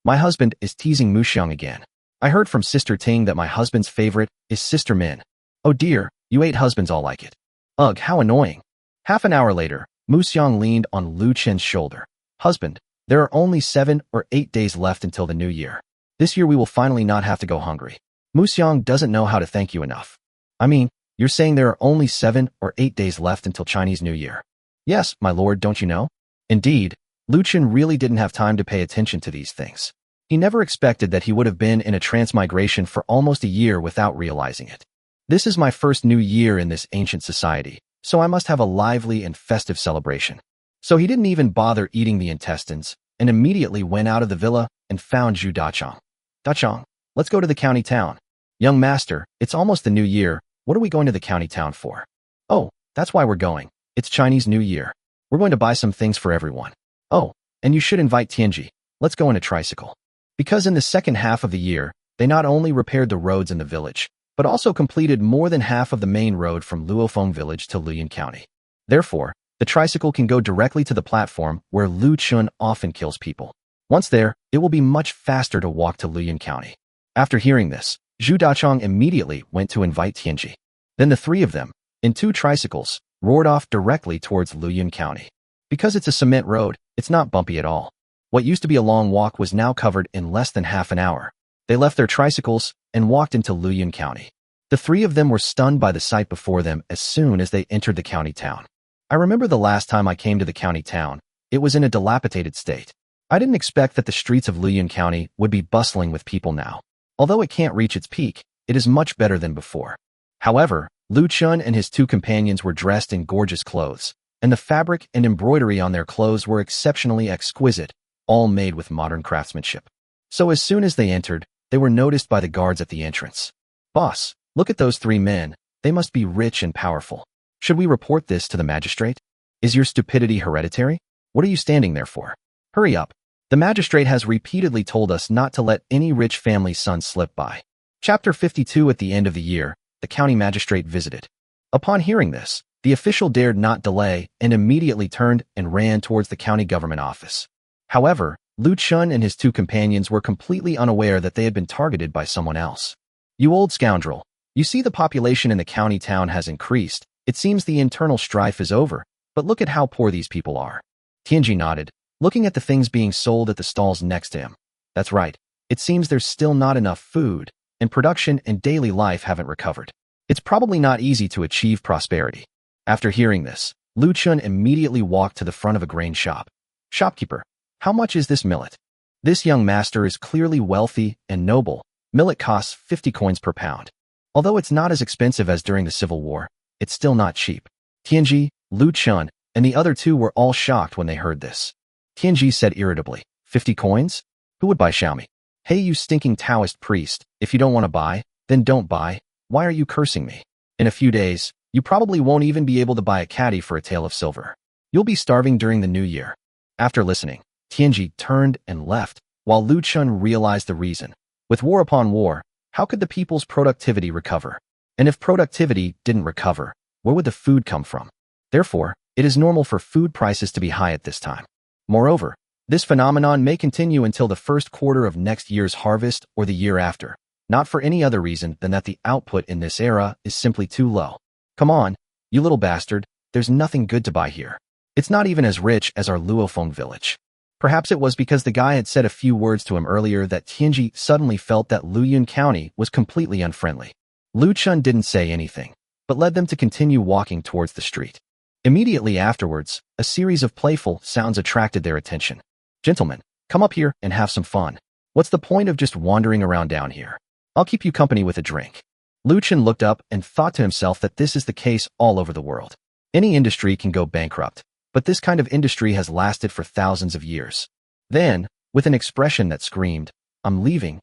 My husband is teasing Mu Xiang again. I heard from Sister Ting that my husband's favorite is Sister Min. Oh dear, you 8 husbands all like it. Ugh, how annoying. Half an hour later, Mu Xiang leaned on Lu Chen's shoulder. Husband, there are only 7 or 8 days left until the new year. This year we will finally not have to go hungry. Mu Xiang doesn't know how to thank you enough. I mean, you're saying there are only 7 or 8 days left until Chinese New Year. Yes, my lord, don't you know? Indeed, Lu Chen really didn't have time to pay attention to these things. He never expected that he would have been in a transmigration for almost a year without realizing it. This is my first new year in this ancient society, so I must have a lively and festive celebration. So he didn't even bother eating the intestines, and immediately went out of the villa and found Zhu Dachang. Dachang, let's go to the county town. Young master, it's almost the new year. What are we going to the county town for? Oh, that's why we're going. It's Chinese New Year. We're going to buy some things for everyone. Oh, and you should invite Tianji. Let's go in a tricycle. Because in the second half of the year, they not only repaired the roads in the village, but also completed more than half of the main road from Luofeng village to Luyan County. Therefore, the tricycle can go directly to the platform where Lu Chen often kills people. Once there, it will be much faster to walk to Luyan County. After hearing this, Zhu Dachang immediately went to invite Tianji. Then the 3 of them, in 2 tricycles, roared off directly towards Luyan County. Because it's a cement road, it's not bumpy at all. What used to be a long walk was now covered in less than half an hour. They left their tricycles and walked into Luyan County. The 3 of them were stunned by the sight before them as soon as they entered the county town. I remember the last time I came to the county town, it was in a dilapidated state. I didn't expect that the streets of Luyan County would be bustling with people now. Although it can't reach its peak, it is much better than before. However, Lu Chen and his 2 companions were dressed in gorgeous clothes, and the fabric and embroidery on their clothes were exceptionally exquisite, all made with modern craftsmanship. So as soon as they entered, they were noticed by the guards at the entrance. Boss, look at those 3 men. They must be rich and powerful. Should we report this to the magistrate? Is your stupidity hereditary? What are you standing there for? Hurry up. The magistrate has repeatedly told us not to let any rich family's son slip by. Chapter 52. At the end of the year, the county magistrate visited. Upon hearing this, the official dared not delay and immediately turned and ran towards the county government office. However, Lu Chen and his 2 companions were completely unaware that they had been targeted by someone else. You old scoundrel, you see the population in the county town has increased. It seems the internal strife is over, but look at how poor these people are. Tianji nodded, looking at the things being sold at the stalls next to him. That's right. It seems there's still not enough food, and production and daily life haven't recovered. It's probably not easy to achieve prosperity. After hearing this, Lu Chen immediately walked to the front of a grain shop. Shopkeeper, how much is this millet? This young master is clearly wealthy and noble. Millet costs 50 coins per pound. Although it's not as expensive as during the Civil War, it's still not cheap. Tianji, Lu Chen, and the other 2 were all shocked when they heard this. Tianji said irritably, 50 coins? Who would buy Xiaomi? Hey, you stinking Taoist priest, if you don't want to buy, then don't buy. Why are you cursing me? In a few days, you probably won't even be able to buy a caddy for a tael of silver. You'll be starving during the new year. After listening, Tianji turned and left, while Lu Chen realized the reason. With war upon war, how could the people's productivity recover? And if productivity didn't recover, where would the food come from? Therefore, it is normal for food prices to be high at this time. Moreover, this phenomenon may continue until the first quarter of next year's harvest or the year after, not for any other reason than that the output in this era is simply too low. Come on, you little bastard, there's nothing good to buy here. It's not even as rich as our Luofeng village. Perhaps it was because the guy had said a few words to him earlier that Tianji suddenly felt that Luyan County was completely unfriendly. Lu Chen didn't say anything, but led them to continue walking towards the street. Immediately afterwards, a series of playful sounds attracted their attention. Gentlemen, come up here and have some fun. What's the point of just wandering around down here? I'll keep you company with a drink. Lu Chen looked up and thought to himself that this is the case all over the world. Any industry can go bankrupt, but this kind of industry has lasted for thousands of years. Then, with an expression that screamed, I'm leaving,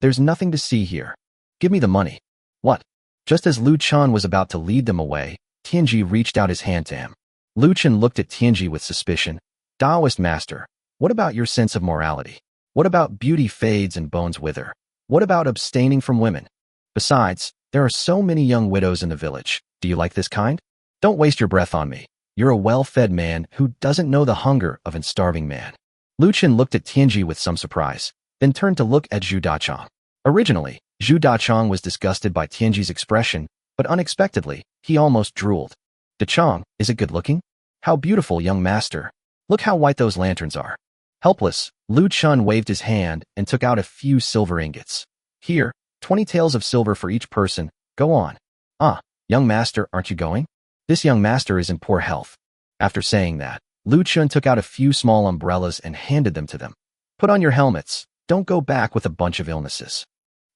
there's nothing to see here. Give me the money. What? Just as Lu Chen was about to lead them away, Tianji reached out his hand to him. Lu Chen looked at Tianji with suspicion. Taoist master, what about your sense of morality? What about beauty fades and bones wither? What about abstaining from women? Besides, there are so many young widows in the village. Do you like this kind? Don't waste your breath on me. You're a well-fed man who doesn't know the hunger of a starving man. Lu Chen looked at Tianji with some surprise, then turned to look at Zhu Dachong. Originally, Zhu Dachong was disgusted by Tianji's expression, but unexpectedly, he almost drooled. Dachong, is it good-looking? How beautiful, young master. Look how white those lanterns are. Helpless, Lu Chen waved his hand and took out a few silver ingots. Here, 20 taels of silver for each person. Go on. Ah, young master, aren't you going? This young master is in poor health. After saying that, Lu Chen took out a few small umbrellas and handed them to them. Put on your helmets. Don't go back with a bunch of illnesses.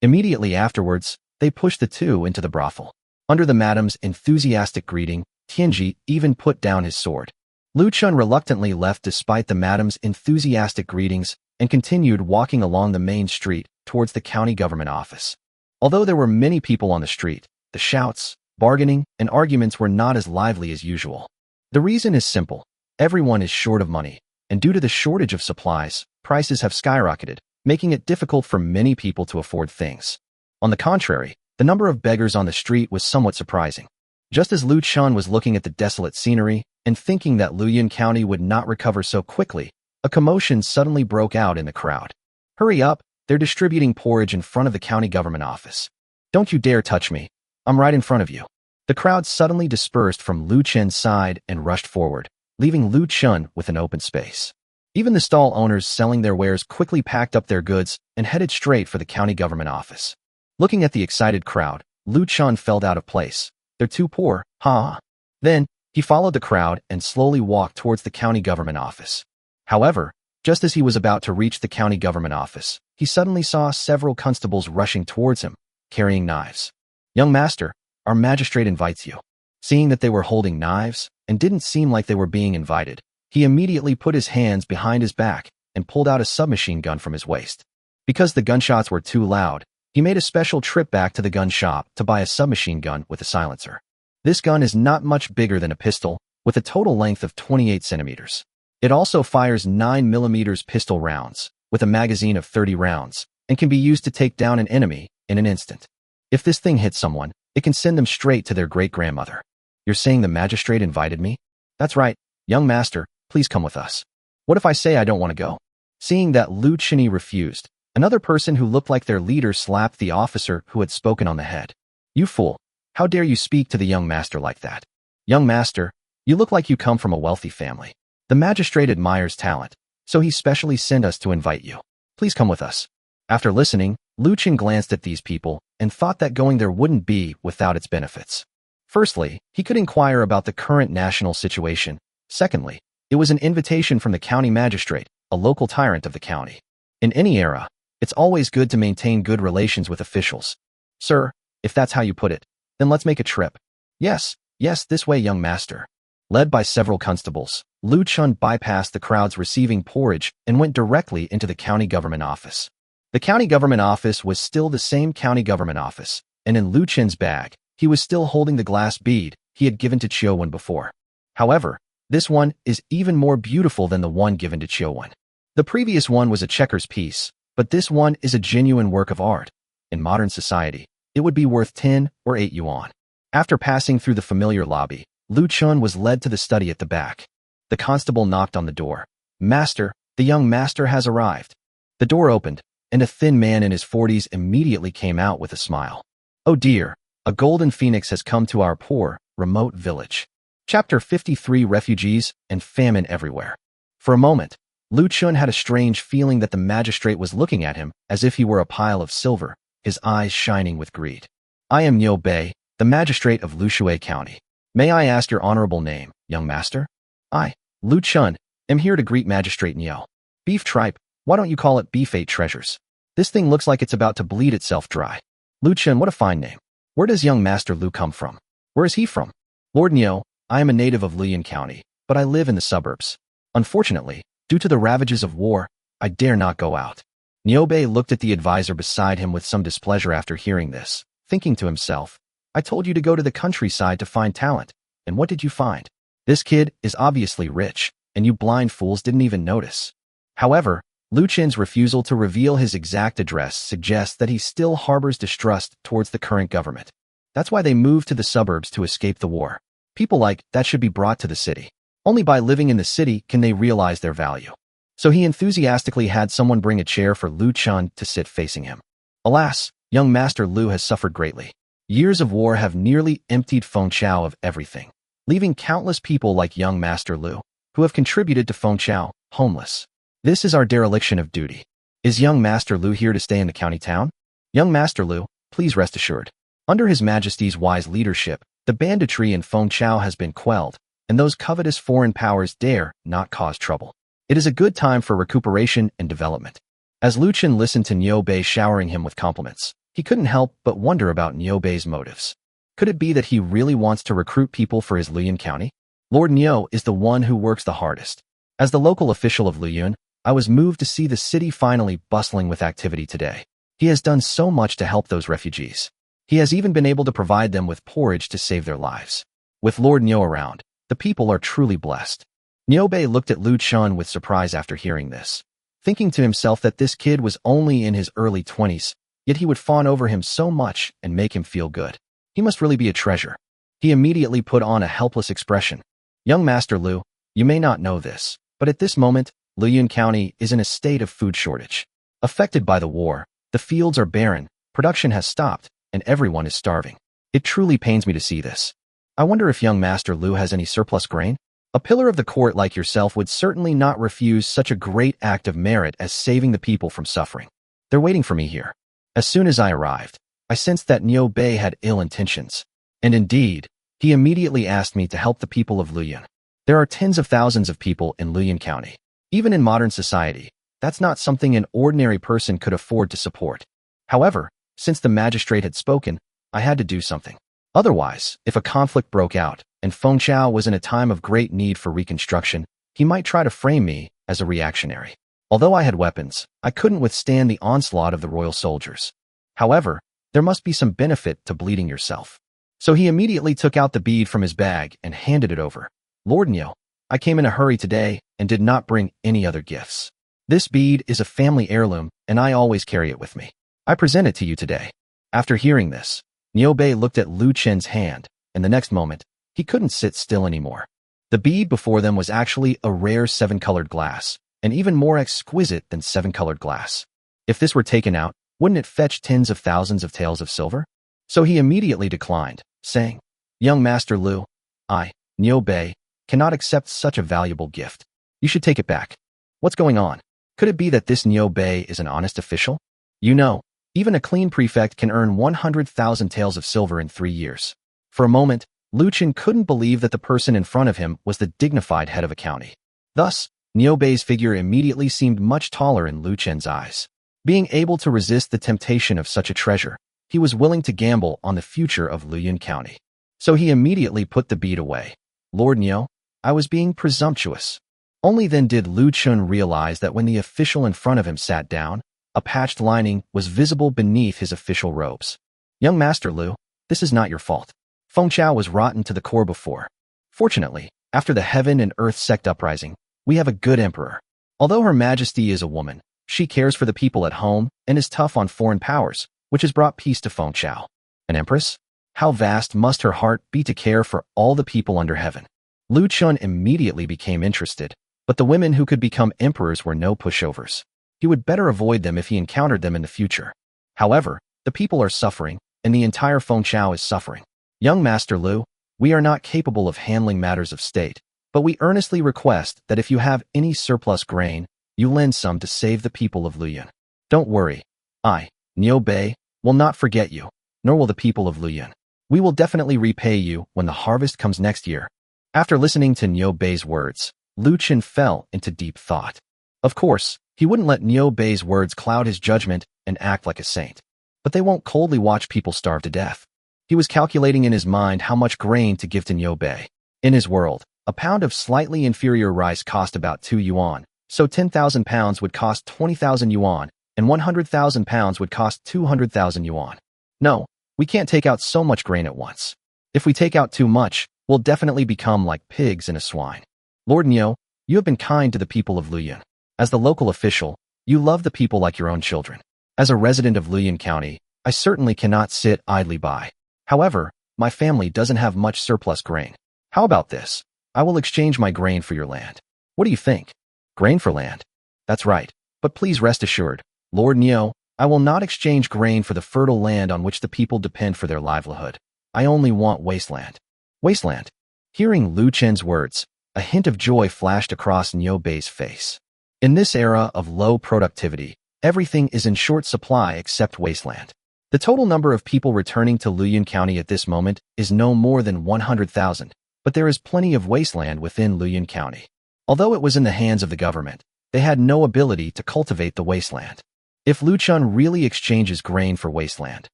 Immediately afterwards, they pushed the two into the brothel. Under the madam's enthusiastic greeting, Tianji even put down his sword. Lu Chen reluctantly left despite the madam's enthusiastic greetings and continued walking along the main street towards the county government office. Although there were many people on the street, the shouts, bargaining, and arguments were not as lively as usual. The reason is simple. Everyone is short of money, and due to the shortage of supplies, prices have skyrocketed, making it difficult for many people to afford things. On the contrary, the number of beggars on the street was somewhat surprising. Just as Lu Chen was looking at the desolate scenery and thinking that Luoyang County would not recover so quickly, a commotion suddenly broke out in the crowd. Hurry up, they're distributing porridge in front of the county government office. Don't you dare touch me. I'm right in front of you. The crowd suddenly dispersed from Lu Chen's side and rushed forward, leaving Lu Chen with an open space. Even the stall owners selling their wares quickly packed up their goods and headed straight for the county government office. Looking at the excited crowd, Lu Chen felt out of place. They're too poor, huh? Then, he followed the crowd and slowly walked towards the county government office. However, just as he was about to reach the county government office, he suddenly saw several constables rushing towards him, carrying knives. Young master, our magistrate invites you. Seeing that they were holding knives and didn't seem like they were being invited, he immediately put his hands behind his back and pulled out a submachine gun from his waist. Because the gunshots were too loud, he made a special trip back to the gun shop to buy a submachine gun with a silencer. This gun is not much bigger than a pistol, with a total length of 28 centimeters. It also fires 9mm pistol rounds, with a magazine of 30 rounds, and can be used to take down an enemy in an instant. If this thing hits someone, it can send them straight to their great-grandmother. You're saying the magistrate invited me? That's right, young master, please come with us. What if I say I don't want to go? Seeing that Lu Chen refused, another person who looked like their leader slapped the officer who had spoken on the head. You fool, how dare you speak to the young master like that? Young master, you look like you come from a wealthy family. The magistrate admires talent, so he specially sent us to invite you. Please come with us. After listening, Lu Chen glanced at these people and thought that going there wouldn't be without its benefits. Firstly, he could inquire about the current national situation. Secondly, it was an invitation from the county magistrate, a local tyrant of the county. In any era, it's always good to maintain good relations with officials. Sir, if that's how you put it, then let's make a trip. Yes, this way, young master. Led by several constables, Lu Chen bypassed the crowds receiving porridge and went directly into the county government office. The county government office was still the same county government office, and in Lu Chen's bag, he was still holding the glass bead he had given to Chiowen before. However, this one is even more beautiful than the one given to Chiowen. The previous one was a checkers piece, but this one is a genuine work of art. In modern society, it would be worth 10 or 8 yuan. After passing through the familiar lobby, Lu Chen was led to the study at the back. The constable knocked on the door. Master, the young master has arrived. The door opened, and a thin man in his 40s immediately came out with a smile. Oh dear, a golden phoenix has come to our poor, remote village. Chapter 53 Refugees and Famine Everywhere. For a moment, Lu Chen had a strange feeling that the magistrate was looking at him as if he were a pile of silver, his eyes shining with greed. I am Niu Bei, the magistrate of Lushui County. May I ask your honorable name, young master? I, Lu Chen, am here to greet Magistrate Niu. Beef tripe, why don't you call it beef 8 treasures? This thing looks like it's about to bleed itself dry. Lu Chen, what a fine name. Where does young Master Lu come from? Where is he from? Lord Niu, I am a native of Luoyang County, but I live in the suburbs. Unfortunately, due to the ravages of war, I dare not go out. Niu Bei looked at the advisor beside him with some displeasure after hearing this, thinking to himself, I told you to go to the countryside to find talent, And what did you find? This kid is obviously rich, and you blind fools didn't even notice. However, Lu Chen's refusal to reveal his exact address suggests that he still harbors distrust towards the current government. That's why they moved to the suburbs to escape the war. People like that should be brought to the city. Only by living in the city can they realize their value. So he enthusiastically had someone bring a chair for Lu Chen to sit facing him. Alas, young Master Lu has suffered greatly. Years of war have nearly emptied Fengchao of everything, leaving countless people like young Master Lu, who have contributed to Fengchao, homeless. This is our dereliction of duty. Is young Master Lu here to stay in the county town? Young Master Lu, please rest assured. Under His Majesty's wise leadership, the banditry in Fengchao has been quelled, and those covetous foreign powers dare not cause trouble. It is a good time for recuperation and development. As Lu Chen listened to Niu Bei showering him with compliments, he couldn't help but wonder about Niu Bei's motives. Could it be that he really wants to recruit people for his Luyuan County? Lord Niu is the one who works the hardest. As the local official of Luyuan, I was moved to see the city finally bustling with activity today. He has done so much to help those refugees. He has even been able to provide them with porridge to save their lives. With Lord Niu around, the people are truly blessed. Niu Bei looked at Lu Chen with surprise after hearing this, thinking to himself that this kid was only in his early 20s, yet he would fawn over him so much and make him feel good. He must really be a treasure. He immediately put on a helpless expression. Young Master Lu, you may not know this, but at this moment, Luyuan County is in a state of food shortage. Affected by the war, the fields are barren, production has stopped, and everyone is starving. It truly pains me to see this. I wonder if young Master Lu has any surplus grain? A pillar of the court like yourself would certainly not refuse such a great act of merit as saving the people from suffering. They're waiting for me here. As soon as I arrived, I sensed that Niu Bei had ill intentions. And indeed, he immediately asked me to help the people of Luyuan. There are tens of thousands of people in Luyuan County. Even in modern society, that's not something an ordinary person could afford to support. However, since the magistrate had spoken, I had to do something. Otherwise, if a conflict broke out, and Fengchao was in a time of great need for reconstruction, he might try to frame me as a reactionary. Although I had weapons, I couldn't withstand the onslaught of the royal soldiers. However, there must be some benefit to bleeding yourself. So he immediately took out the bead from his bag and handed it over. Lord Niu, I came in a hurry today and did not bring any other gifts. This bead is a family heirloom, and I always carry it with me. I present it to you today. After hearing this, Niu Bei looked at Lu Chen's hand, and the next moment, he couldn't sit still anymore. The bead before them was actually a rare 7-colored glass, and even more exquisite than 7-colored glass. If this were taken out, wouldn't it fetch tens of thousands of taels of silver? So he immediately declined, saying, Young Master Lu, I, Niu Bei, cannot accept such a valuable gift. You should take it back. What's going on? Could it be that this Niu Bei is an honest official? You know, even a clean prefect can earn 100,000 taels of silver in 3 years. For a moment, Lu Chen couldn't believe that the person in front of him was the dignified head of a county. Thus, Niu Bei's figure immediately seemed much taller in Lu Chen's eyes. Being able to resist the temptation of such a treasure, he was willing to gamble on the future of Luyuan County. So he immediately put the bead away. Lord Niu, I was being presumptuous. Only then did Lu Chen realize that when the official in front of him sat down, a patched lining was visible beneath his official robes. Young Master Lu, this is not your fault. Fengchao was rotten to the core before. Fortunately, after the heaven and earth sect uprising, we have a good emperor. Although Her Majesty is a woman, she cares for the people at home and is tough on foreign powers, which has brought peace to Fengchao. An empress? How vast must her heart be to care for all the people under heaven? Lu Chen immediately became interested, but the women who could become emperors were no pushovers. He would better avoid them if he encountered them in the future. However, the people are suffering, and the entire Fengchao is suffering. Young Master Lu, we are not capable of handling matters of state, but we earnestly request that if you have any surplus grain, you lend some to save the people of Luyuan. Don't worry. I, Niu Bei, will not forget you, nor will the people of Luyuan. We will definitely repay you when the harvest comes next year. After listening to Niu Bei's words, Lu Chen fell into deep thought. Of course, he wouldn't let Niu Bei's words cloud his judgment and act like a saint. But they won't coldly watch people starve to death. He was calculating in his mind how much grain to give to Niu Bei. In his world, a pound of slightly inferior rice cost about 2 yuan, so 10,000 pounds would cost 20,000 yuan, and 100,000 pounds would cost 200,000 yuan. No, we can't take out so much grain at once. If we take out too much, will definitely become like pigs and a swine. Lord Niu, you have been kind to the people of Luyan. As the local official, you love the people like your own children. As a resident of Luyan County, I certainly cannot sit idly by. However, my family doesn't have much surplus grain. How about this? I will exchange my grain for your land. What do you think? Grain for land? That's right. But please rest assured, Lord Niu, I will not exchange grain for the fertile land on which the people depend for their livelihood. I only want wasteland. Wasteland. Hearing Lu Chen's words, a hint of joy flashed across Niu Bei's face. In this era of low productivity, everything is in short supply except wasteland. The total number of people returning to Luyan County at this moment is no more than 100,000, but there is plenty of wasteland within Luyan County. Although it was in the hands of the government, they had no ability to cultivate the wasteland. If Lu Chen really exchanges grain for wasteland,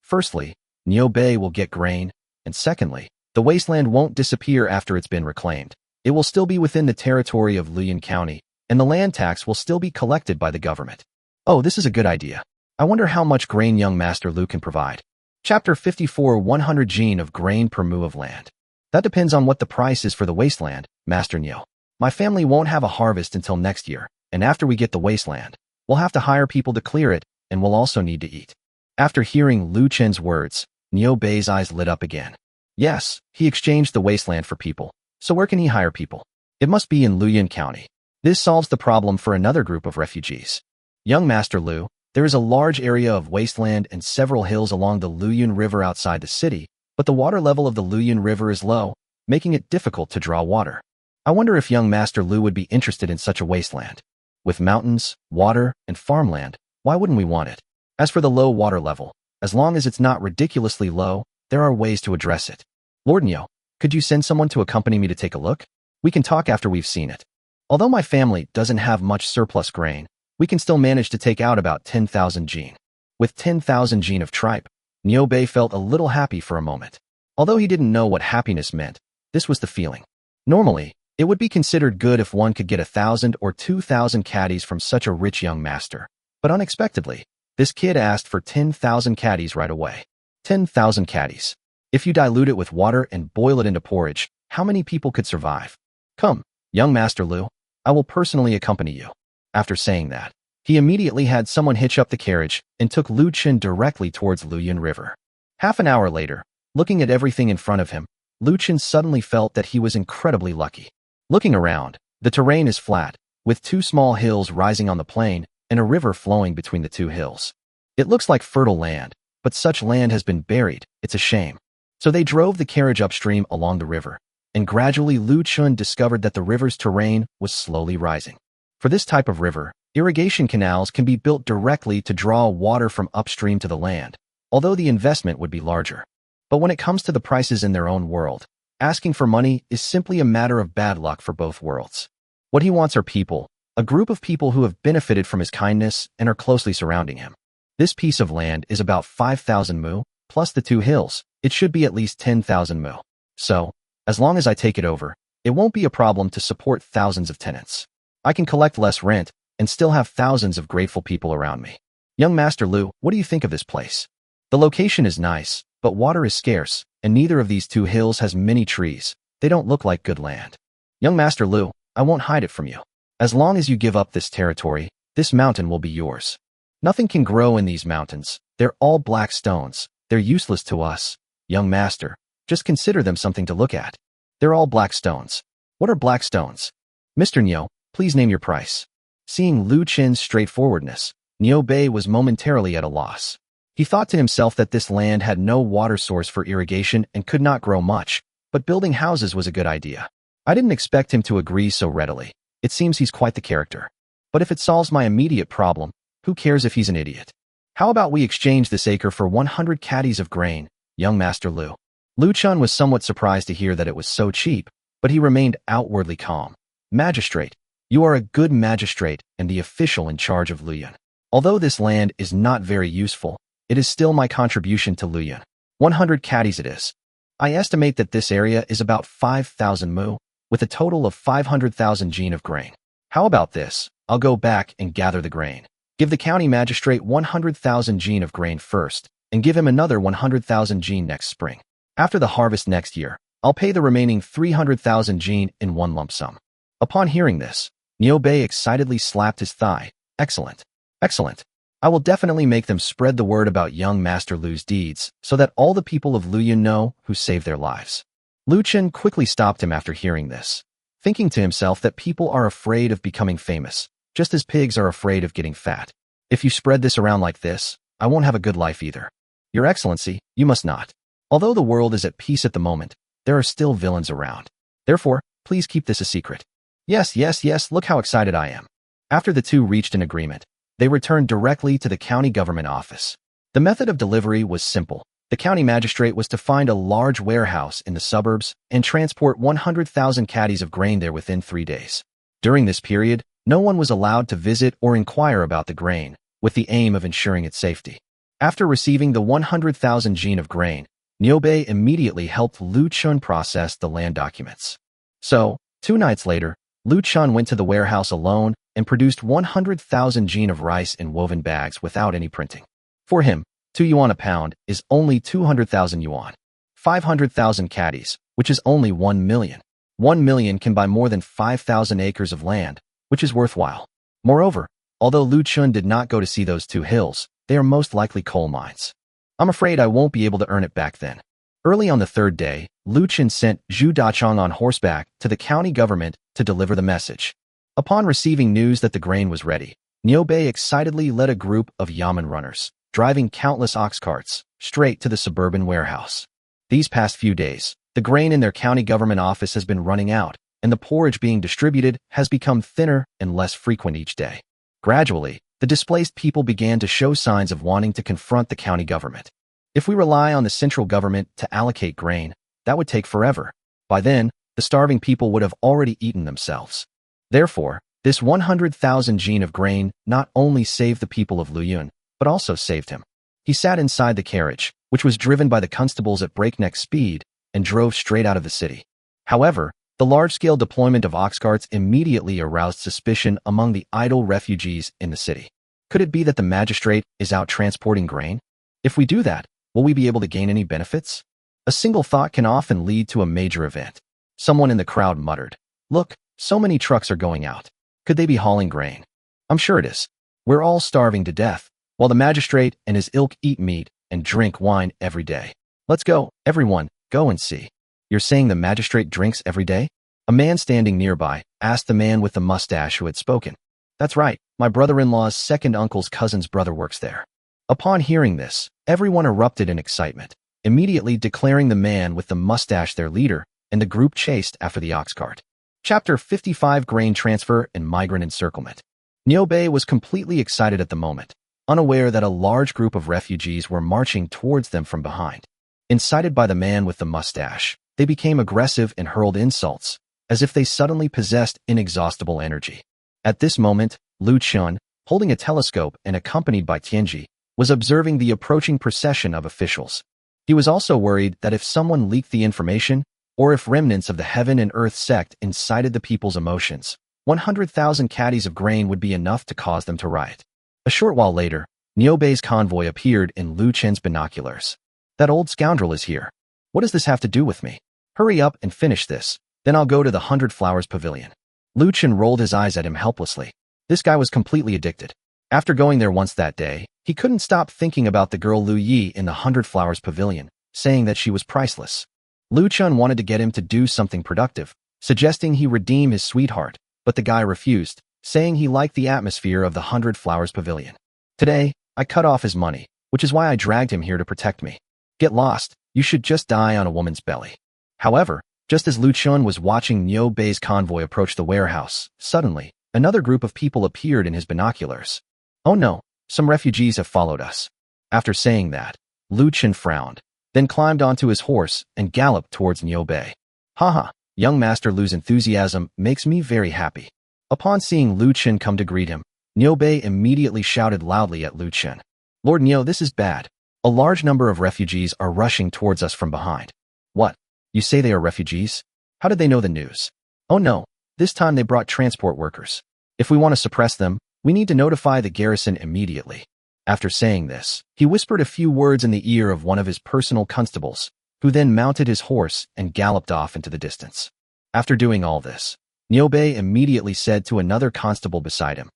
firstly, Niu Bei will get grain, and secondly, the wasteland won't disappear after it's been reclaimed. It will still be within the territory of Luyan County, and the land tax will still be collected by the government. Oh, this is a good idea. I wonder how much grain young Master Lu can provide. Chapter 54 100 gene of grain per mu of land. That depends on what the price is for the wasteland, Master Niu. My family won't have a harvest until next year, and after we get the wasteland, we'll have to hire people to clear it, and we'll also need to eat. After hearing Lu Chen's words, Niu Bei's eyes lit up again. Yes, he exchanged the wasteland for people. So where can he hire people? It must be in Luyan County. This solves the problem for another group of refugees. Young Master Lu, there is a large area of wasteland and several hills along the Luyan River outside the city, but the water level of the Luyan River is low, making it difficult to draw water. I wonder if young Master Lu would be interested in such a wasteland. With mountains, water, and farmland, why wouldn't we want it? As for the low water level, as long as it's not ridiculously low, there are ways to address it. Lord Niu, could you send someone to accompany me to take a look? We can talk after we've seen it. Although my family doesn't have much surplus grain, we can still manage to take out about 10,000 gene. With 10,000 gene of tripe, Niu Bei felt a little happy for a moment. Although he didn't know what happiness meant, this was the feeling. Normally, it would be considered good if one could get 1,000 or 2,000 caddies from such a rich young master. But unexpectedly, this kid asked for 10,000 caddies right away. 10,000 caddies. If you dilute it with water and boil it into porridge, how many people could survive? Come, young Master Lu, I will personally accompany you. After saying that, he immediately had someone hitch up the carriage and took Lu Chen directly towards Luyan River. Half an hour later, looking at everything in front of him, Lu Chen suddenly felt that he was incredibly lucky. Looking around, the terrain is flat, with two small hills rising on the plain and a river flowing between the two hills. It looks like fertile land, but such land has been buried, it's a shame. So they drove the carriage upstream along the river, and gradually Lu Chen discovered that the river's terrain was slowly rising. For this type of river, irrigation canals can be built directly to draw water from upstream to the land, although the investment would be larger. But when it comes to the prices in their own world, asking for money is simply a matter of bad luck for both worlds. What he wants are people, a group of people who have benefited from his kindness and are closely surrounding him. This piece of land is about 5,000 mu, plus the two hills. It should be at least 10,000 mu. So, as long as I take it over, it won't be a problem to support thousands of tenants. I can collect less rent and still have thousands of grateful people around me. Young Master Lu, what do you think of this place? The location is nice, but water is scarce, and neither of these two hills has many trees. They don't look like good land. Young Master Lu, I won't hide it from you. As long as you give up this territory, this mountain will be yours. Nothing can grow in these mountains. They're all black stones. They're useless to us. Young Master, just consider them something to look at. They're all black stones. What are black stones? Mr. Niu, please name your price. Seeing Lu Chen's straightforwardness, Niu Bei was momentarily at a loss. He thought to himself that this land had no water source for irrigation and could not grow much, but building houses was a good idea. I didn't expect him to agree so readily. It seems he's quite the character. But if it solves my immediate problem, who cares if he's an idiot? How about we exchange this acre for 100 caddies of grain, young Master Lu? Lu Chen was somewhat surprised to hear that it was so cheap, but he remained outwardly calm. Magistrate, you are a good magistrate and the official in charge of Luyan. Although this land is not very useful, it is still my contribution to Luyan. 100 caddies it is. I estimate that this area is about 5,000 mu, with a total of 500,000 gene of grain. How about this? I'll go back and gather the grain. Give the county magistrate 100,000 gene of grain first, and give him another 100,000 gene next spring. After the harvest next year, I'll pay the remaining 300,000 jin in one lump sum. Upon hearing this, Niu Bei excitedly slapped his thigh. Excellent. Excellent. I will definitely make them spread the word about young Master Lu's deeds so that all the people of Luyuan know who saved their lives. Lu Chen quickly stopped him after hearing this, thinking to himself that people are afraid of becoming famous, just as pigs are afraid of getting fat. If you spread this around like this, I won't have a good life either. Your Excellency, you must not. Although the world is at peace at the moment, there are still villains around. Therefore, please keep this a secret. Yes, yes, yes, look how excited I am. After the two reached an agreement, they returned directly to the county government office. The method of delivery was simple. The county magistrate was to find a large warehouse in the suburbs and transport 100,000 caddies of grain there within 3 days. During this period, no one was allowed to visit or inquire about the grain, with the aim of ensuring its safety. After receiving the 100,000 jin of grain, Niu Bei immediately helped Lu Chen process the land documents. So, 2 nights later, Lu Chen went to the warehouse alone and produced 100,000 jin of rice in woven bags without any printing. For him, 2 yuan a pound is only 200,000 yuan. 500,000 caddies, which is only 1 million. 1 million can buy more than 5,000 acres of land, which is worthwhile. Moreover, although Lu Chen did not go to see those 2 hills, they are most likely coal mines. I'm afraid I won't be able to earn it back then. Early on the 3rd day, Lu Chen sent Zhu Dachong on horseback to the county government to deliver the message. Upon receiving news that the grain was ready, Niu Bei excitedly led a group of yamen runners, driving countless ox carts, straight to the suburban warehouse. These past few days, the grain in their county government office has been running out, and the porridge being distributed has become thinner and less frequent each day. Gradually, the displaced people began to show signs of wanting to confront the county government. If we rely on the central government to allocate grain, that would take forever. By then, the starving people would have already eaten themselves. Therefore, this 100,000 jin of grain not only saved the people of Luyuan, but also saved him. He sat inside the carriage, which was driven by the constables at breakneck speed, and drove straight out of the city. However, the large-scale deployment of ox carts immediately aroused suspicion among the idle refugees in the city. Could it be that the magistrate is out transporting grain? If we do that, will we be able to gain any benefits? A single thought can often lead to a major event. Someone in the crowd muttered, "Look, so many trucks are going out. Could they be hauling grain?" I'm sure it is. We're all starving to death, while the magistrate and his ilk eat meat and drink wine every day. Let's go, everyone, go and see. You're saying the magistrate drinks every day? A man standing nearby asked the man with the mustache who had spoken. That's right, my brother-in-law's second uncle's cousin's brother works there. Upon hearing this, everyone erupted in excitement, immediately declaring the man with the mustache their leader, and the group chased after the ox cart. Chapter 55 Grain Transfer and Migrant Encirclement. Niu Bei was completely excited at the moment, unaware that a large group of refugees were marching towards them from behind. Incited by the man with the mustache, they became aggressive and hurled insults, as if they suddenly possessed inexhaustible energy. At this moment, Lu Chen, holding a telescope and accompanied by Tianji, was observing the approaching procession of officials. He was also worried that if someone leaked the information, or if remnants of the Heaven and Earth sect incited the people's emotions, 100,000 caddies of grain would be enough to cause them to riot. A short while later, Niu Bei's convoy appeared in Lu Chen's binoculars. That old scoundrel is here. What does this have to do with me? Hurry up and finish this, then I'll go to the 100 Flowers Pavilion. Lu Chen rolled his eyes at him helplessly. This guy was completely addicted. After going there once that day, he couldn't stop thinking about the girl Lu Yi in the 100 Flowers Pavilion, saying that she was priceless. Lu Chen wanted to get him to do something productive, suggesting he redeem his sweetheart, but the guy refused, saying he liked the atmosphere of the 100 Flowers Pavilion. Today, I cut off his money, which is why I dragged him here to protect me. Get lost, you should just die on a woman's belly. However, just as Lu Chen was watching Niu Bei's convoy approach the warehouse, suddenly, another group of people appeared in his binoculars. Oh no, some refugees have followed us. After saying that, Lu Chen frowned, then climbed onto his horse and galloped towards Niu Bei. Haha, young Master Lu's enthusiasm makes me very happy. Upon seeing Lu Chen come to greet him, Niu Bei immediately shouted loudly at Lu Chen. Lord Niu, this is bad. A large number of refugees are rushing towards us from behind. What? You say they are refugees? How did they know the news? Oh no, this time they brought transport workers. If we want to suppress them, we need to notify the garrison immediately. After saying this, he whispered a few words in the ear of one of his personal constables, who then mounted his horse and galloped off into the distance. After doing all this, Niubei immediately said to another constable beside him,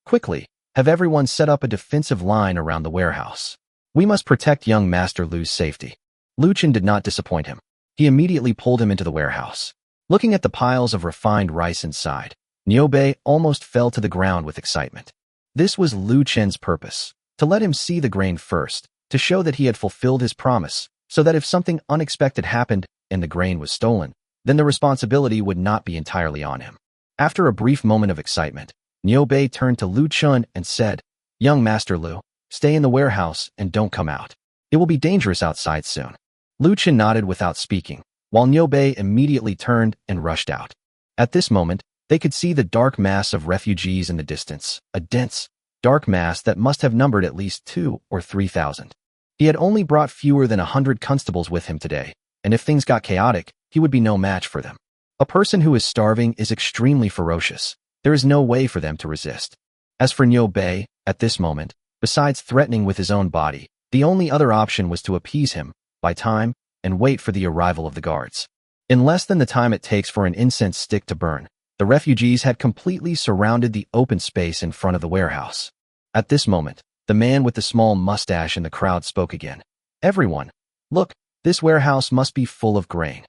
"Quickly, have everyone set up a defensive line around the warehouse. We must protect young Master Lu's safety." Lu Chen did not disappoint him. He immediately pulled him into the warehouse. Looking at the piles of refined rice inside, Niubei almost fell to the ground with excitement. This was Lu Chen's purpose, to let him see the grain first, to show that he had fulfilled his promise, so that if something unexpected happened and the grain was stolen, then the responsibility would not be entirely on him. After a brief moment of excitement, Niubei turned to Lu Chen and said, "Young Master Lu, stay in the warehouse and don't come out. It will be dangerous outside soon." Lu Chen nodded without speaking, while Niubei immediately turned and rushed out. At this moment, they could see the dark mass of refugees in the distance, a dense, dark mass that must have numbered at least 2,000 or 3,000. He had only brought fewer than 100 constables with him today, and if things got chaotic, he would be no match for them. A person who is starving is extremely ferocious. There is no way for them to resist. As for Niubei, at this moment, besides threatening with his own body, the only other option was to appease him, buy time, and wait for the arrival of the guards. In less than the time it takes for an incense stick to burn, the refugees had completely surrounded the open space in front of the warehouse. At this moment, the man with the small mustache in the crowd spoke again. "Everyone, look, this warehouse must be full of grain.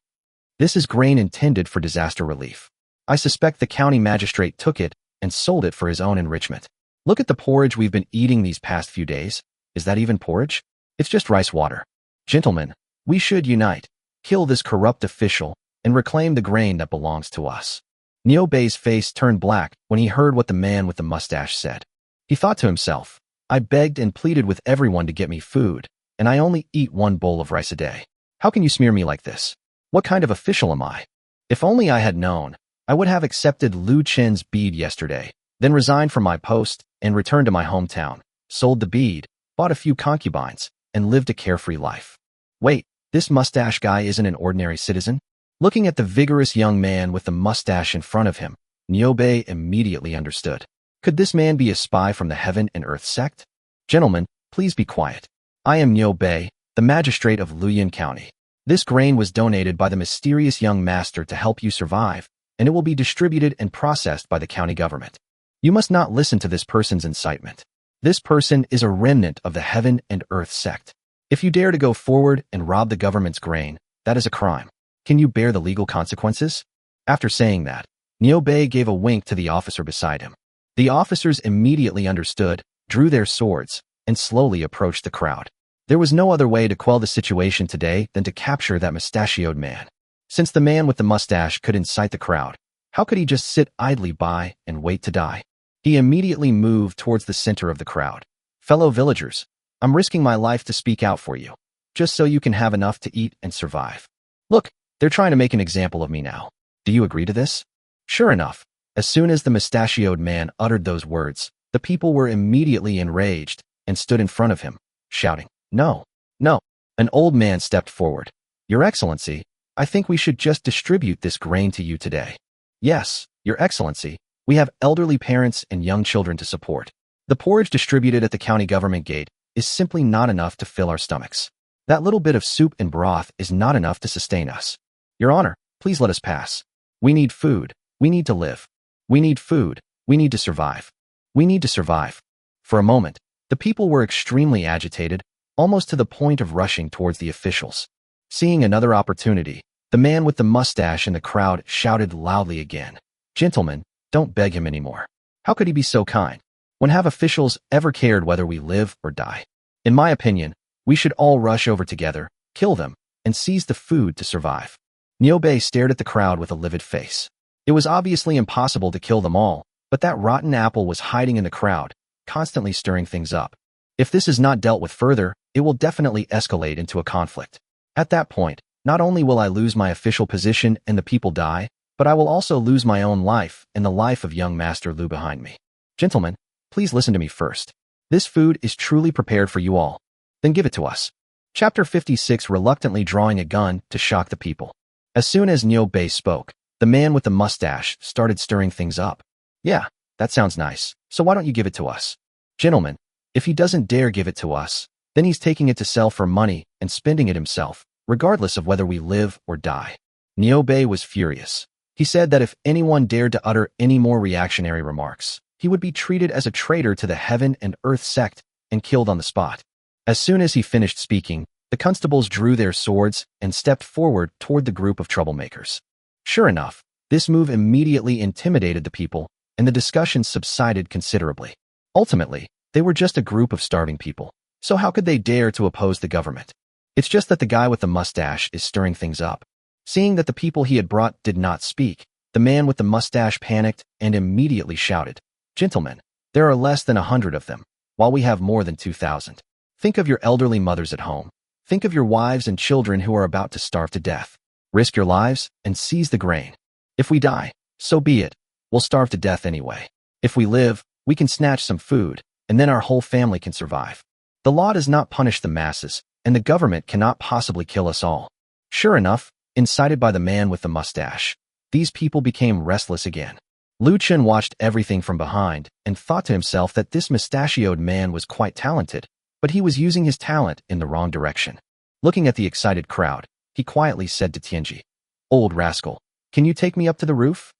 This is grain intended for disaster relief. I suspect the county magistrate took it and sold it for his own enrichment. Look at the porridge we've been eating these past few days. Is that even porridge? It's just rice water. Gentlemen, we should unite, kill this corrupt official, and reclaim the grain that belongs to us." Niubei's face turned black when he heard what the man with the mustache said. He thought to himself, "I begged and pleaded with everyone to get me food, and I only eat 1 bowl of rice a day. How can you smear me like this? What kind of official am I? If only I had known, I would have accepted Lu Chen's bead yesterday, then resigned from my post and returned to my hometown, sold the bead, bought a few concubines, and lived a carefree life." Wait, this mustache guy isn't an ordinary citizen? Looking at the vigorous young man with the mustache in front of him, Niubei immediately understood. Could this man be a spy from the Heaven and Earth sect? "Gentlemen, please be quiet. I am Niubei, the magistrate of Luyan County. This grain was donated by the mysterious young master to help you survive, and it will be distributed and processed by the county government. You must not listen to this person's incitement. This person is a remnant of the Heaven and Earth sect. If you dare to go forward and rob the government's grain, that is a crime. Can you bear the legal consequences?" After saying that, Niubei gave a wink to the officer beside him. The officers immediately understood, drew their swords, and slowly approached the crowd. There was no other way to quell the situation today than to capture that mustachioed man. Since the man with the mustache could incite the crowd, how could he just sit idly by and wait to die? He immediately moved towards the center of the crowd. "Fellow villagers, I'm risking my life to speak out for you, just so you can have enough to eat and survive. Look, they're trying to make an example of me now. Do you agree to this?" Sure enough, as soon as the mustachioed man uttered those words, the people were immediately enraged and stood in front of him, shouting, "No, no." An old man stepped forward. "Your Excellency, I think we should just distribute this grain to you today." "Yes, Your Excellency, we have elderly parents and young children to support. The porridge distributed at the county government gate is simply not enough to fill our stomachs. That little bit of soup and broth is not enough to sustain us. Your Honor, please let us pass. We need food. We need to live. We need food. We need to survive. We need to survive." For a moment, the people were extremely agitated, almost to the point of rushing towards the officials. Seeing another opportunity, the man with the mustache in the crowd shouted loudly again, "Gentlemen, don't beg him anymore. How could he be so kind? When have officials ever cared whether we live or die? In my opinion, we should all rush over together, kill them, and seize the food to survive." Niubei stared at the crowd with a livid face. It was obviously impossible to kill them all, but that rotten apple was hiding in the crowd, constantly stirring things up. If this is not dealt with further, it will definitely escalate into a conflict. At that point, not only will I lose my official position and the people die, but I will also lose my own life and the life of young Master Lu behind me. Gentlemen, please listen to me first. This food is truly prepared for you all. Then give it to us. Chapter 56, reluctantly drawing a gun to shock the people. As soon as Niubei spoke, the man with the mustache started stirring things up. "Yeah, that sounds nice. So why don't you give it to us? Gentlemen, if he doesn't dare give it to us, then he's taking it to sell for money and spending it himself, regardless of whether we live or die. Niu Bei was furious. He said that if anyone dared to utter any more reactionary remarks, he would be treated as a traitor to the heaven and earth sect and killed on the spot. As soon as he finished speaking, the constables drew their swords and stepped forward toward the group of troublemakers. Sure enough, this move immediately intimidated the people, and the discussion subsided considerably. Ultimately, they were just a group of starving people, so how could they dare to oppose the government? It's just that the guy with the mustache is stirring things up. Seeing that the people he had brought did not speak, the man with the mustache panicked and immediately shouted, "Gentlemen, there are less than 100 of them, while we have more than 2,000. Think of your elderly mothers at home. Think of your wives and children who are about to starve to death. Risk your lives and seize the grain. If we die, so be it. We'll starve to death anyway. If we live, we can snatch some food, and then our whole family can survive. The law does not punish the masses, and the government cannot possibly kill us all." Sure enough, incited by the man with the mustache, these people became restless again. Lu Chen watched everything from behind and thought to himself that this mustachioed man was quite talented, but he was using his talent in the wrong direction. Looking at the excited crowd, he quietly said to Tianji, "Old rascal, can you take me up to the roof?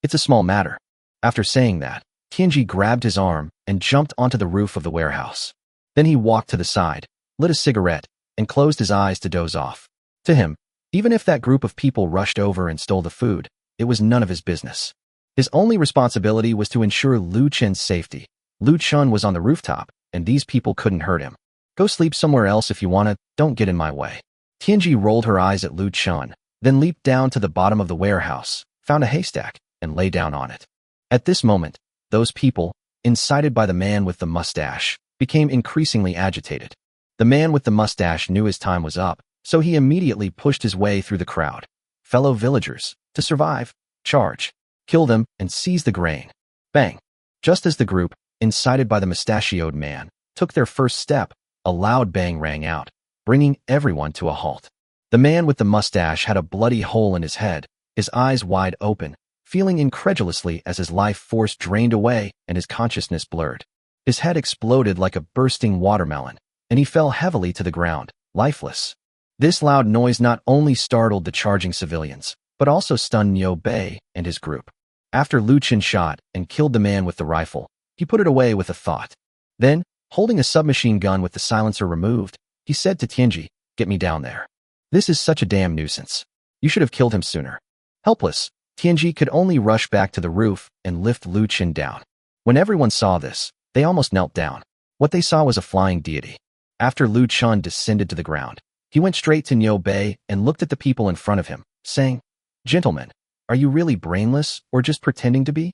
It's a small matter." After saying that, Tianji grabbed his arm and jumped onto the roof of the warehouse. Then he walked to the side, lit a cigarette, and closed his eyes to doze off. To him, even if that group of people rushed over and stole the food, it was none of his business. His only responsibility was to ensure Lu Chen's safety. Lu Chen was on the rooftop, and these people couldn't hurt him. "Go sleep somewhere else if you wanna, don't get in my way." Tianji rolled her eyes at Lu Chen, then leaped down to the bottom of the warehouse, found a haystack, and lay down on it. At this moment, those people, incited by the man with the mustache, became increasingly agitated. The man with the mustache knew his time was up, so he immediately pushed his way through the crowd. "Fellow villagers, to survive, charge. Kill them and seize the grain." Bang! Just as the group, incited by the mustachioed man, took their first step, a loud bang rang out, bringing everyone to a halt. The man with the mustache had a bloody hole in his head, his eyes wide open, feeling incredulously as his life force drained away and his consciousness blurred. His head exploded like a bursting watermelon, and he fell heavily to the ground, lifeless. This loud noise not only startled the charging civilians, but also stunned Niu Bei and his group. After Lu Chen shot and killed the man with the rifle, he put it away with a thought. Then, holding a submachine gun with the silencer removed, he said to Tianji, "Get me down there. This is such a damn nuisance. You should have killed him sooner." Helpless, Tianji could only rush back to the roof and lift Lu Chen down. When everyone saw this, they almost knelt down. What they saw was a flying deity. After Lu Chen descended to the ground, he went straight to Niu Bei and looked at the people in front of him, saying, "Gentlemen, are you really brainless or just pretending to be?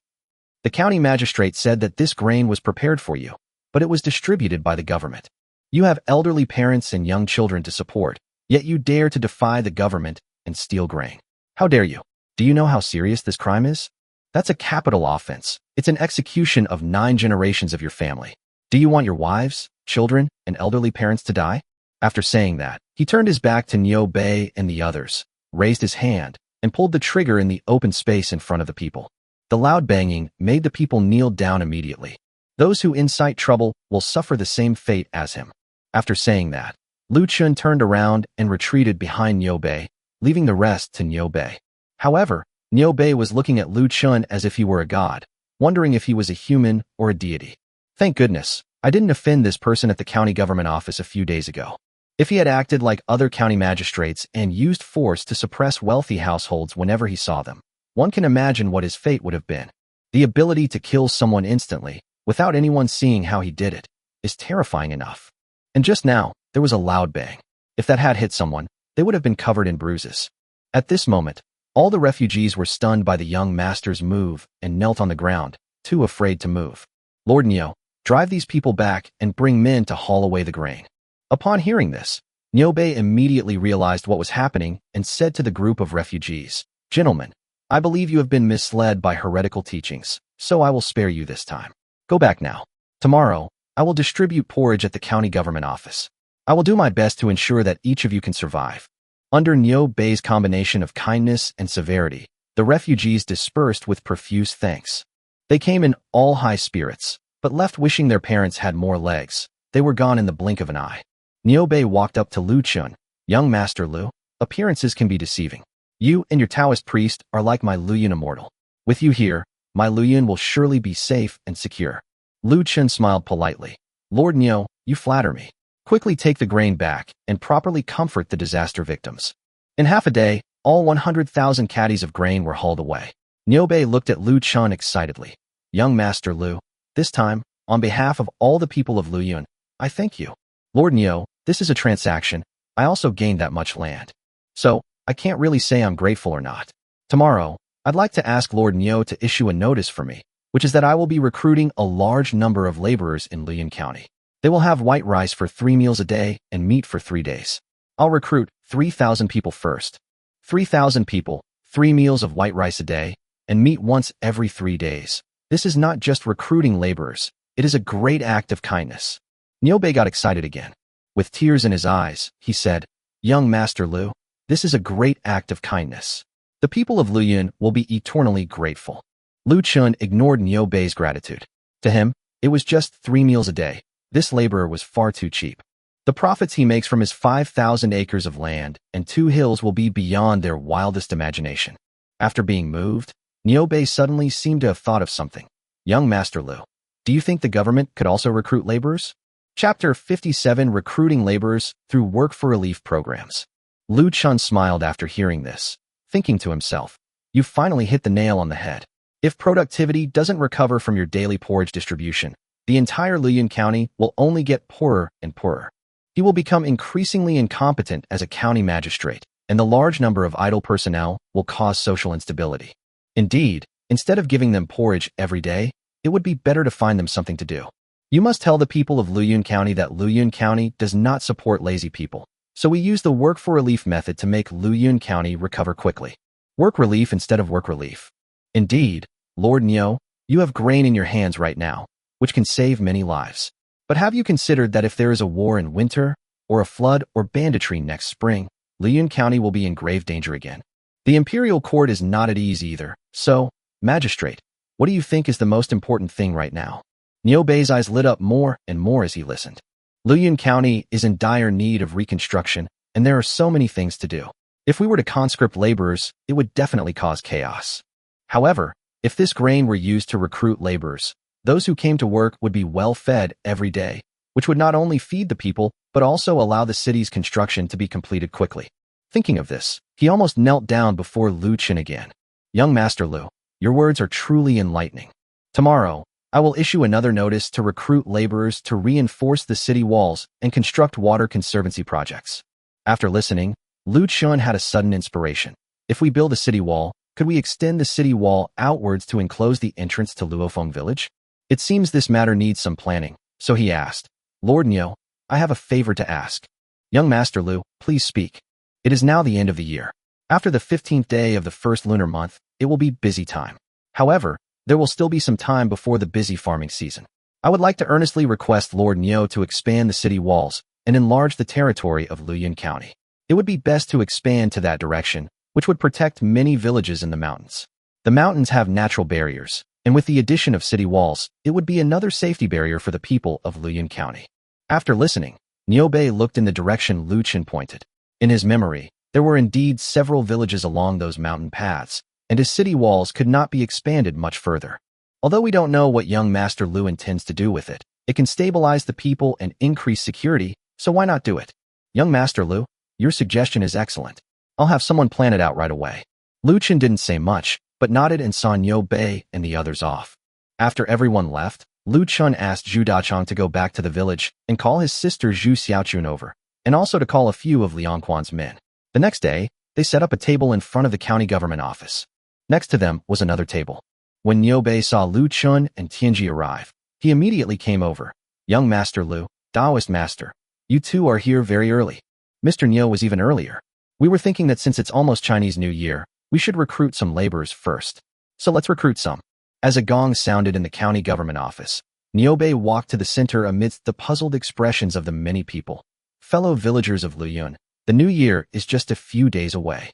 The county magistrate said that this grain was prepared for you, but it was distributed by the government. You have elderly parents and young children to support, yet you dare to defy the government and steal grain. How dare you? Do you know how serious this crime is? That's a capital offense. It's an execution of 9 generations of your family. Do you want your wives, children, and elderly parents to die?" After saying that, he turned his back to Niu Bei and the others, raised his hand, and pulled the trigger in the open space in front of the people. The loud banging made the people kneel down immediately. Those who incite trouble will suffer the same fate as him. After saying that, Lu Chen turned around and retreated behind Niu Bei, leaving the rest to Niu Bei. However, Niu Bei was looking at Lu Chen as if he were a god, wondering if he was a human or a deity. Thank goodness, I didn't offend this person at the county government office a few days ago. If he had acted like other county magistrates and used force to suppress wealthy households whenever he saw them, one can imagine what his fate would have been. The ability to kill someone instantly, without anyone seeing how he did it, is terrifying enough. And just now, there was a loud bang. If that had hit someone, they would have been covered in bruises. At this moment, all the refugees were stunned by the young master's move and knelt on the ground, too afraid to move. "Lord Niu, drive these people back and bring men to haul away the grain." Upon hearing this, Niu Bei immediately realized what was happening and said to the group of refugees, "Gentlemen, I believe you have been misled by heretical teachings, so I will spare you this time. Go back now. Tomorrow, I will distribute porridge at the county government office. I will do my best to ensure that each of you can survive." Under Niu Bei's combination of kindness and severity, the refugees dispersed with profuse thanks. They came in all high spirits, but left wishing their parents had more legs. They were gone in the blink of an eye. Niu Bei walked up to Lu Chen. "Young Master Lu, Appearances can be deceiving. You and your Taoist priest are like my Lu Yun immortal. With you here, my Lu Yun will surely be safe and secure. Lu Chen smiled politely. Lord Niu, you flatter me. Quickly take the grain back and properly comfort the disaster victims. In half a day, all 100,000 caddies of grain were hauled away. Niu Bei looked at Lu Chen excitedly. Young Master Lu, this time, on behalf of all the people of Lu Yun, I thank you. Lord Niu, this is a transaction. I also gained that much land. So, I can't really say I'm grateful or not. Tomorrow, I'd like to ask Lord Niu to issue a notice for me, which is that I will be recruiting a large number of laborers in Lu Yun County. They will have white rice for 3 meals a day and meat for 3 days. I'll recruit 3,000 people first. 3,000 people, 3 meals of white rice a day, and meat once every 3 days. This is not just recruiting laborers, it is a great act of kindness. Niu Bei got excited again. With tears in his eyes, he said, Young Master Lu, this is a great act of kindness. The people of Lu Yun will be eternally grateful. Lu Chen ignored Niu Bei's gratitude. To him, it was just 3 meals a day. This laborer was far too cheap. The profits he makes from his 5,000 acres of land and 2 hills will be beyond their wildest imagination. After being moved, Niu Bei suddenly seemed to have thought of something. Young Master Lu, do you think the government could also recruit laborers? Chapter 57 Recruiting Laborers Through Work for Relief Programs. Lu Chen smiled after hearing this, thinking to himself, you finally hit the nail on the head. If productivity doesn't recover from your daily porridge distribution, the entire Lu Yun County will only get poorer and poorer. He will become increasingly incompetent as a county magistrate, and the large number of idle personnel will cause social instability. Indeed, instead of giving them porridge every day, it would be better to find them something to do. You must tell the people of Lu Yun County that Lu Yun County does not support lazy people, so we use the work for relief method to make Lu Yun County recover quickly. Work relief instead of work relief. Indeed, Lord Niu, you have grain in your hands right now, which can save many lives. But have you considered that if there is a war in winter, or a flood or banditry next spring, Lu Yun County will be in grave danger again? The imperial court is not at ease either, so, magistrate, what do you think is the most important thing right now? Niu Bei's eyes lit up more and more as he listened. Lu Yun County is in dire need of reconstruction, and there are so many things to do. If we were to conscript laborers, it would definitely cause chaos. However, if this grain were used to recruit laborers, those who came to work would be well fed every day, which would not only feed the people, but also allow the city's construction to be completed quickly. Thinking of this, he almost knelt down before Lu Chen again. Young Master Lu, your words are truly enlightening. Tomorrow, I will issue another notice to recruit laborers to reinforce the city walls and construct water conservancy projects. After listening, Lu Chen had a sudden inspiration. If we build a city wall, could we extend the city wall outwards to enclose the entrance to Luofeng village? It seems this matter needs some planning, so he asked, Lord Niu, I have a favor to ask. Young Master Lu, please speak. It is now the end of the year. After the 15th day of the first lunar month, it will be busy time. However, there will still be some time before the busy farming season. I would like to earnestly request Lord Niu to expand the city walls and enlarge the territory of Lu Yun County. It would be best to expand to that direction, which would protect many villages in the mountains. The mountains have natural barriers, and with the addition of city walls, it would be another safety barrier for the people of Lu Yun County. After listening, Niu Bei looked in the direction Lu Chen pointed. In his memory, there were indeed several villages along those mountain paths, and his city walls could not be expanded much further. Although we don't know what young Master Lu intends to do with it, it can stabilize the people and increase security, so why not do it? Young Master Lu, your suggestion is excellent. I'll have someone plan it out right away. Lu Chen didn't say much, but nodded and saw Niu Bei and the others off. After everyone left, Lu Chen asked Zhu Dachang to go back to the village and call his sister Zhu Xiaochun over, and also to call a few of Liang Quan's men. The next day, they set up a table in front of the county government office. Next to them was another table. When Niu Bei saw Lu Chen and Tianji arrive, he immediately came over. Young Master Lu, Taoist Master, you two are here very early. Mr. Niu was even earlier. We were thinking that since it's almost Chinese New Year, we should recruit some laborers first. So let's recruit some. As a gong sounded in the county government office, Niu Bei walked to the center amidst the puzzled expressions of the many people. Fellow villagers of Lu Yun, the new year is just a few days away.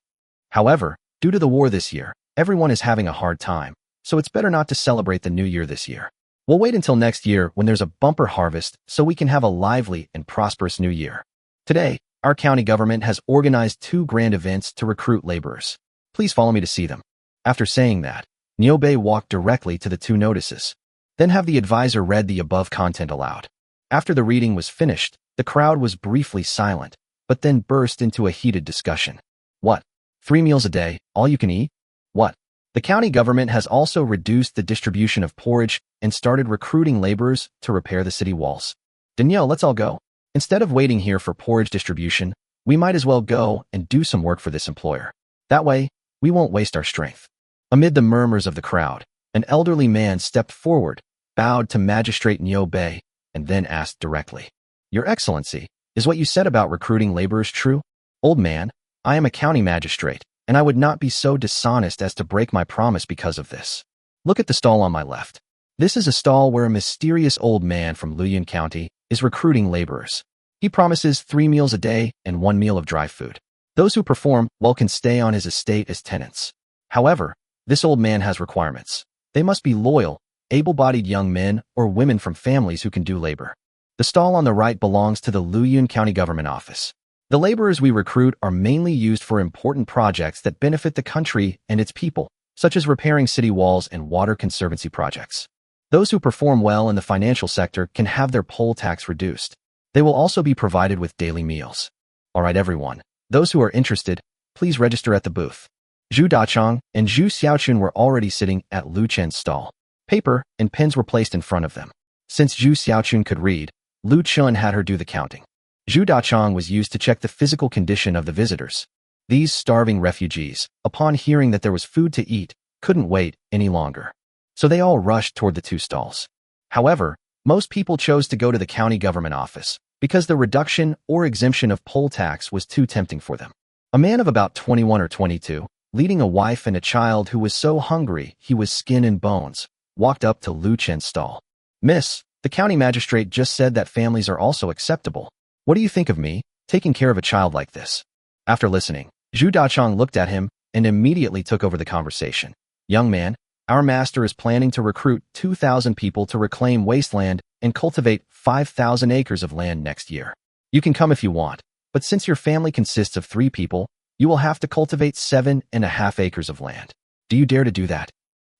However, due to the war this year, everyone is having a hard time, so it's better not to celebrate the new year this year. We'll wait until next year when there's a bumper harvest so we can have a lively and prosperous new year. Today, Our county government has organized 2 grand events to recruit laborers. Please follow me to see them." After saying that, Niobei walked directly to the 2 notices. Then have the advisor read the above content aloud. After the reading was finished, the crowd was briefly silent, but then burst into a heated discussion. What? 3 meals a day, all you can eat? What? The county government has also reduced the distribution of porridge and started recruiting laborers to repair the city walls. Danielle, let's all go. Instead of waiting here for porridge distribution, we might as well go and do some work for this employer. That way, we won't waste our strength. Amid the murmurs of the crowd, an elderly man stepped forward, bowed to Magistrate Niobei, and then asked directly, "Your Excellency, is what you said about recruiting laborers true?" "Old man, I am a county magistrate, and I would not be so dishonest as to break my promise because of this. Look at the stall on my left. This is a stall where a mysterious old man from Lu Chen County is recruiting laborers. He promises 3 meals a day and 1 meal of dry food. Those who perform well can stay on his estate as tenants. However, this old man has requirements. They must be loyal, able-bodied young men or women from families who can do labor. The stall on the right belongs to the Lu Chen County Government Office. The laborers we recruit are mainly used for important projects that benefit the country and its people, such as repairing city walls and water conservancy projects. Those who perform well in the financial sector can have their poll tax reduced. They will also be provided with daily meals. All right, everyone. Those who are interested, please register at the booth." Zhu Dachang and Zhu Xiaochun were already sitting at Lu Chen's stall. Paper and pens were placed in front of them. Since Zhu Xiaochun could read, Lu Chen had her do the counting. Zhu Dachang was used to check the physical condition of the visitors. These starving refugees, upon hearing that there was food to eat, couldn't wait any longer. So they all rushed toward the 2 stalls. However, most people chose to go to the county government office because the reduction or exemption of poll tax was too tempting for them. A man of about 21 or 22, leading a wife and a child who was so hungry he was skin and bones, walked up to Lu Chen's stall. "Miss, the county magistrate just said that families are also acceptable. What do you think of me, taking care of a child like this?" After listening, Zhu Dachang looked at him and immediately took over the conversation. "Young man, our master is planning to recruit 2,000 people to reclaim wasteland and cultivate 5,000 acres of land next year. You can come if you want, but since your family consists of 3 people, you will have to cultivate 7.5 acres of land. Do you dare to do that?"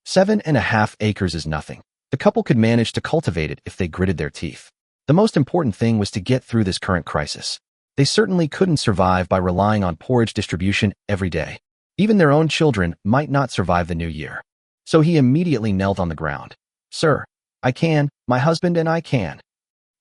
7.5 acres is nothing. The couple could manage to cultivate it if they gritted their teeth. The most important thing was to get through this current crisis. They certainly couldn't survive by relying on porridge distribution every day. Even their own children might not survive the new year. So he immediately knelt on the ground. "Sir, I can, my husband and I can."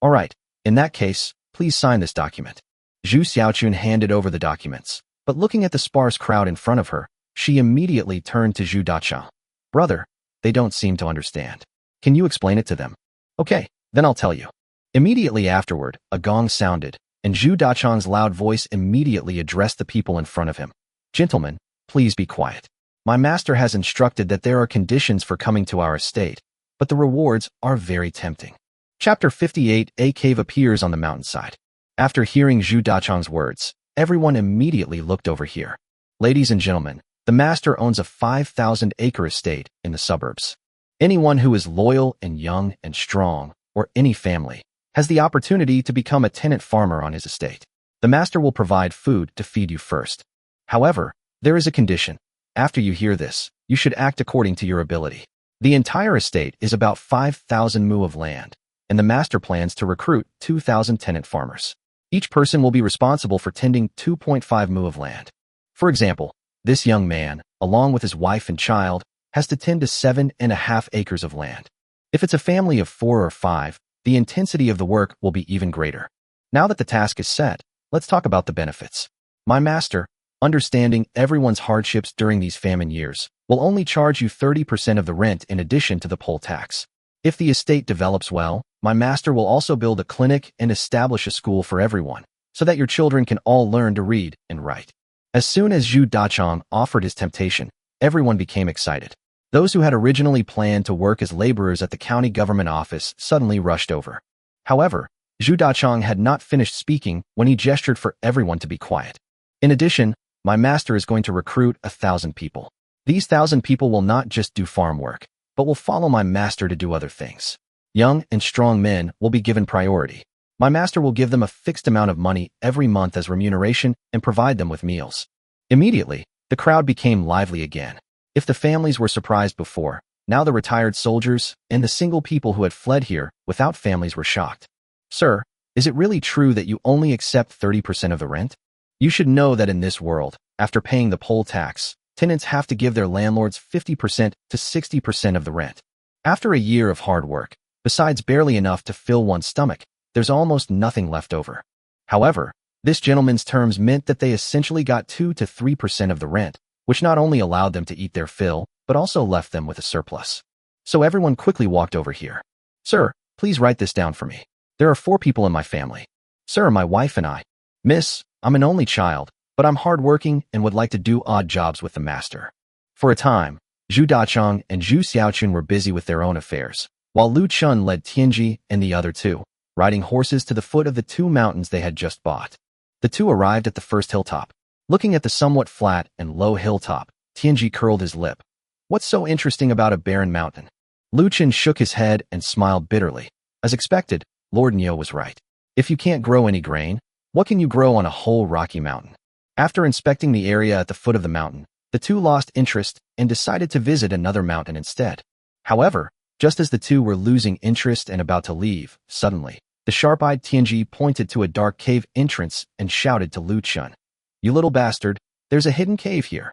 "All right, in that case, please sign this document." Zhu Xiaochun handed over the documents, but looking at the sparse crowd in front of her, she immediately turned to Zhu Dachang. "Brother, they don't seem to understand. Can you explain it to them?" "Okay, then I'll tell you." Immediately afterward, a gong sounded, and Zhu Dachang's loud voice immediately addressed the people in front of him. "Gentlemen, please be quiet. My master has instructed that there are conditions for coming to our estate, but the rewards are very tempting." Chapter 58. A cave appears on the mountainside. After hearing Zhu Dachang's words, everyone immediately looked over here. "Ladies and gentlemen, the master owns a 5,000-acre estate in the suburbs. Anyone who is loyal and young and strong, or any family, has the opportunity to become a tenant farmer on his estate. The master will provide food to feed you first. However, there is a condition. After you hear this, you should act according to your ability. The entire estate is about 5,000 mu of land, and the master plans to recruit 2,000 tenant farmers. Each person will be responsible for tending 2.5 mu of land. For example, this young man, along with his wife and child, has to tend to 7.5 acres of land. If it's a family of 4 or 5, the intensity of the work will be even greater. Now that the task is set, let's talk about the benefits. My master, understanding everyone's hardships during these famine years, will only charge you 30% of the rent in addition to the poll tax. If the estate develops well, my master will also build a clinic and establish a school for everyone, so that your children can all learn to read and write. As soon as Zhu Dachang offered his temptation, everyone became excited. Those who had originally planned to work as laborers at the county government office suddenly rushed over. However, Zhu Dachang had not finished speaking when he gestured for everyone to be quiet. In addition, my master is going to recruit 1,000 people. These 1,000 people will not just do farm work, but will follow my master to do other things. Young and strong men will be given priority. My master will give them a fixed amount of money every month as remuneration and provide them with meals. Immediately, the crowd became lively again. If the families were surprised before, now the retired soldiers and the single people who had fled here without families were shocked. Sir, is it really true that you only accept 30% of the rent? You should know that in this world, after paying the poll tax, tenants have to give their landlords 50% to 60% of the rent. After a year of hard work, besides barely enough to fill one's stomach, there's almost nothing left over. However, this gentleman's terms meant that they essentially got 2 to 3% of the rent, which not only allowed them to eat their fill, but also left them with a surplus. So everyone quickly walked over here. Sir, please write this down for me. There are 4 people in my family. Sir, my wife and I. Miss, I'm an only child, but I'm hardworking and would like to do odd jobs with the master. For a time, Zhu Dachong and Zhu Xiaochun were busy with their own affairs, while Lu Chen led Tianji and the other 2, riding horses to the foot of the 2 mountains they had just bought. The 2 arrived at the first hilltop. Looking at the somewhat flat and low hilltop, Tianji curled his lip. What's so interesting about a barren mountain? Lu Chen shook his head and smiled bitterly. As expected, Lord Niu was right. If you can't grow any grain, what can you grow on a whole rocky mountain? After inspecting the area at the foot of the mountain, the 2 lost interest and decided to visit another mountain instead. However, just as the 2 were losing interest and about to leave, suddenly, the sharp-eyed Tianji pointed to a dark cave entrance and shouted to Lu Chen, "You little bastard, there's a hidden cave here."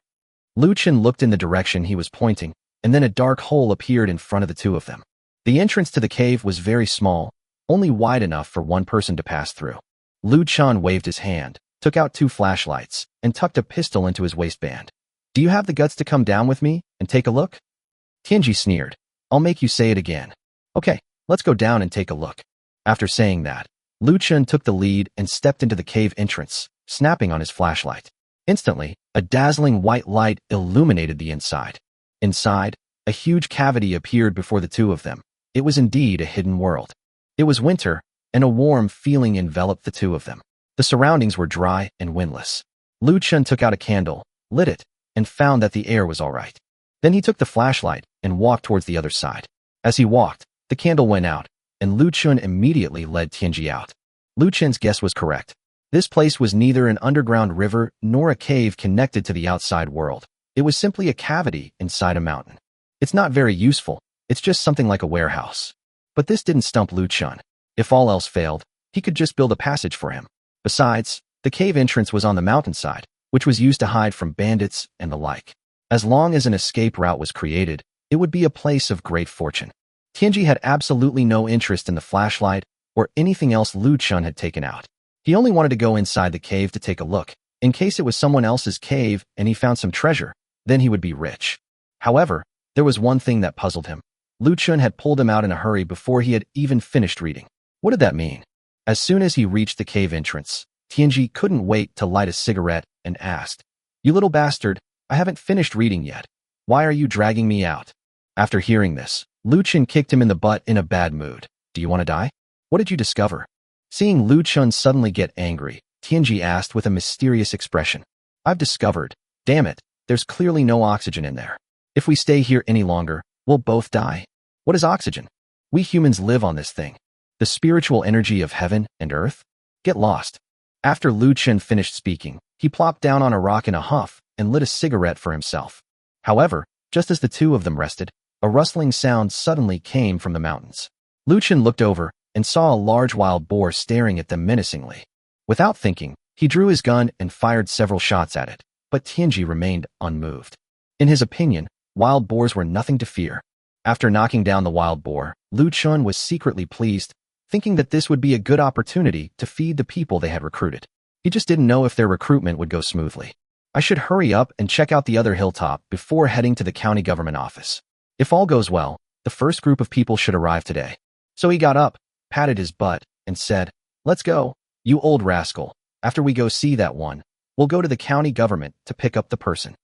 Lu Chen looked in the direction he was pointing, and then a dark hole appeared in front of the 2 of them. The entrance to the cave was very small, only wide enough for one person to pass through. Lu Chen waved his hand, took out 2 flashlights, and tucked a pistol into his waistband. "Do you have the guts to come down with me and take a look?" Tianji sneered. "I'll make you say it again." "Okay, let's go down and take a look." After saying that, Lu Chen took the lead and stepped into the cave entrance, snapping on his flashlight. Instantly, a dazzling white light illuminated the inside. Inside, a huge cavity appeared before the 2 of them. It was indeed a hidden world. It was winter, and a warm feeling enveloped the 2 of them. The surroundings were dry and windless. Lu Chen took out a candle, lit it, and found that the air was all right. Then he took the flashlight and walked towards the other side. As he walked, the candle went out, and Lu Chen immediately led Tianji out. Lu Chen's guess was correct. This place was neither an underground river nor a cave connected to the outside world. It was simply a cavity inside a mountain. It's not very useful, it's just something like a warehouse. But this didn't stump Lu Chen. If all else failed, he could just build a passage for him. Besides, the cave entrance was on the mountainside, which was used to hide from bandits and the like. As long as an escape route was created, it would be a place of great fortune. Tianji had absolutely no interest in the flashlight or anything else Lu Chen had taken out. He only wanted to go inside the cave to take a look, in case it was someone else's cave and he found some treasure, then he would be rich. However, there was one thing that puzzled him. Lu Chen had pulled him out in a hurry before he had even finished reading. What did that mean? As soon as he reached the cave entrance, Tianji couldn't wait to light a cigarette and asked, "You little bastard, I haven't finished reading yet. Why are you dragging me out?" After hearing this, Lu Chen kicked him in the butt in a bad mood. "Do you want to die? What did you discover?" Seeing Lu Chen suddenly get angry, Tianji asked with a mysterious expression. "I've discovered, damn it, there's clearly no oxygen in there. If we stay here any longer, we'll both die." "What is oxygen? We humans live on this thing. The spiritual energy of heaven and earth? Get lost." After Lu Chen finished speaking, he plopped down on a rock in a huff and lit a cigarette for himself. However, just as the 2 of them rested, a rustling sound suddenly came from the mountains. Lu Chen looked over and saw a large wild boar staring at them menacingly. Without thinking, he drew his gun and fired several shots at it, but Tianji remained unmoved. In his opinion, wild boars were nothing to fear. After knocking down the wild boar, Lu Chen was secretly pleased, thinking that this would be a good opportunity to feed the people they had recruited. He just didn't know if their recruitment would go smoothly. "I should hurry up and check out the other hilltop before heading to the county government office. If all goes well, the first group of people should arrive today." So he got up, patted his butt, and said, "Let's go, you old rascal. After we go see that one, we'll go to the county government to pick up the person."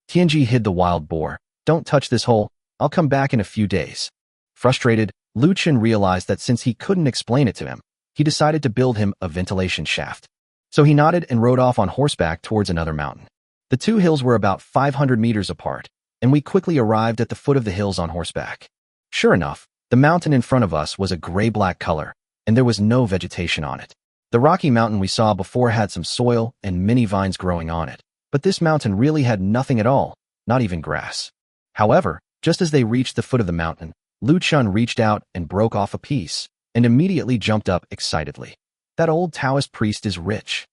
Tianji hid the wild boar. "Don't touch this hole. I'll come back in a few days." Frustrated, Lu Chen realized that since he couldn't explain it to him, he decided to build him a ventilation shaft. So he nodded and rode off on horseback towards another mountain. The 2 hills were about 500 meters apart, and we quickly arrived at the foot of the hills on horseback. Sure enough, the mountain in front of us was a gray-black color, and there was no vegetation on it. The rocky mountain we saw before had some soil and many vines growing on it, but this mountain really had nothing at all, not even grass. However, just as they reached the foot of the mountain, Lu Chen reached out and broke off a piece, and immediately jumped up excitedly. That old Taoist priest is rich.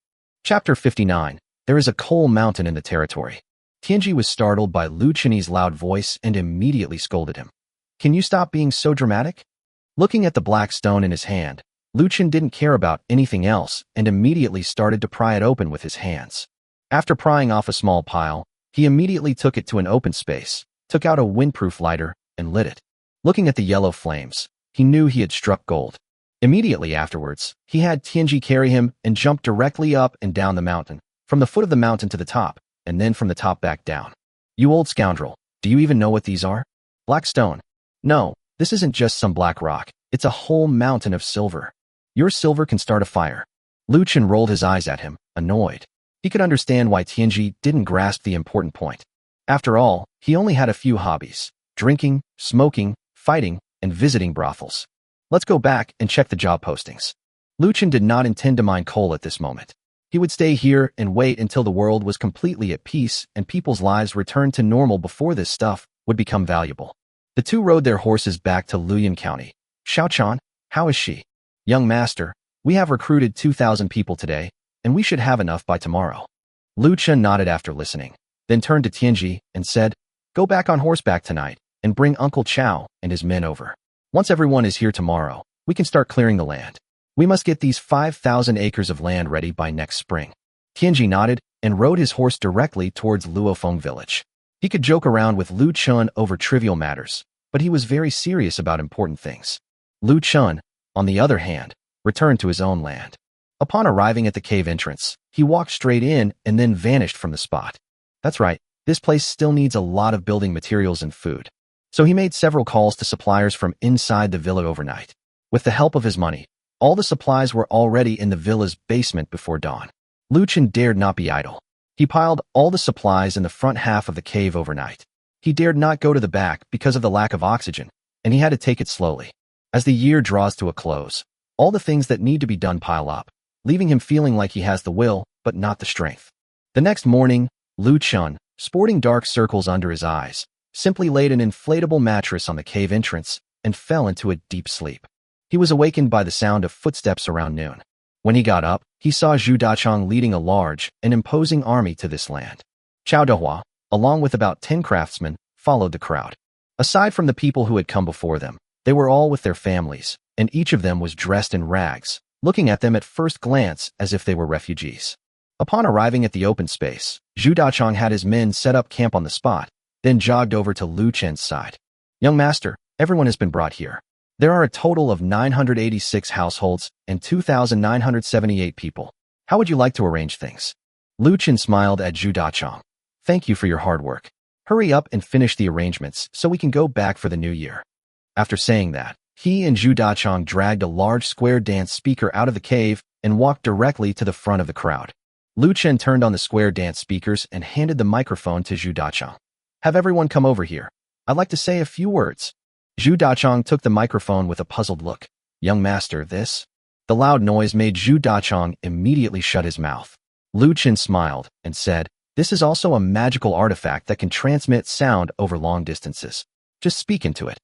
Chapter 59. There is a coal mountain in the territory. Tianji was startled by Lu Chen's loud voice and immediately scolded him. Can you stop being so dramatic? Looking at the black stone in his hand, Lu Chen didn't care about anything else and immediately started to pry it open with his hands. After prying off a small pile, he immediately took it to an open space, took out a windproof lighter, and lit it. Looking at the yellow flames, he knew he had struck gold. Immediately afterwards, he had Tianji carry him and jump directly up and down the mountain, from the foot of the mountain to the top, and then from the top back down. You old scoundrel, do you even know what these are? Black stone. No, this isn't just some black rock, it's a whole mountain of silver. Your silver can start a fire. Lu Chen rolled his eyes at him, annoyed. He could understand why Tianji didn't grasp the important point. After all, he only had a few hobbies: drinking, smoking, fighting, and visiting brothels. Let's go back and check the job postings. Lu Chen did not intend to mine coal at this moment. He would stay here and wait until the world was completely at peace and people's lives returned to normal before this stuff would become valuable. The two rode their horses back to Luyan County. Xiaochan, how is she? Young master, we have recruited 2,000 people today, and we should have enough by tomorrow. Lu Chen nodded after listening, then turned to Tianji and said, Go back on horseback tonight and bring Uncle Chao and his men over. Once everyone is here tomorrow, we can start clearing the land. We must get these 5,000 acres of land ready by next spring. Tianji nodded and rode his horse directly towards Luofeng village. He could joke around with Lu Chen over trivial matters, but he was very serious about important things. Lu Chen, on the other hand, returned to his own land. Upon arriving at the cave entrance, he walked straight in and then vanished from the spot. That's right, this place still needs a lot of building materials and food. So he made several calls to suppliers from inside the villa overnight. With the help of his money, all the supplies were already in the villa's basement before dawn. Lu Chen dared not be idle. He piled all the supplies in the front half of the cave overnight. He dared not go to the back because of the lack of oxygen, and he had to take it slowly. As the year draws to a close, all the things that need to be done pile up, leaving him feeling like he has the will, but not the strength. The next morning, Lu Chen, sporting dark circles under his eyes, simply laid an inflatable mattress on the cave entrance and fell into a deep sleep. He was awakened by the sound of footsteps around noon. When he got up, he saw Zhu Dachang leading a large and imposing army to this land. Chao Dehua, along with about 10 craftsmen, followed the crowd. Aside from the people who had come before them, they were all with their families, and each of them was dressed in rags, looking at them at first glance as if they were refugees. Upon arriving at the open space, Zhu Dachang had his men set up camp on the spot, then jogged over to Lu Chen's side. Young master, everyone has been brought here. There are a total of 986 households and 2,978 people. How would you like to arrange things? Lu Chen smiled at Zhu Dachang. Thank you for your hard work. Hurry up and finish the arrangements so we can go back for the new year. After saying that, he and Zhu Dachang dragged a large square dance speaker out of the cave and walked directly to the front of the crowd. Lu Chen turned on the square dance speakers and handed the microphone to Zhu Dachang. Have everyone come over here. I'd like to say a few words. Zhu Dachang took the microphone with a puzzled look. Young master, this? The loud noise made Zhu Dachang immediately shut his mouth. Lu Chen smiled and said, This is also a magical artifact that can transmit sound over long distances. Just speak into it.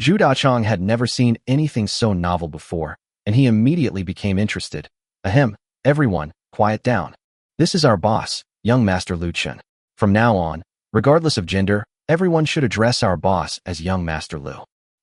Zhu Dachang had never seen anything so novel before, and he immediately became interested. Ahem, everyone, quiet down. This is our boss, young master Lu Chen. From now on, regardless of gender, everyone should address our boss as young master Lu.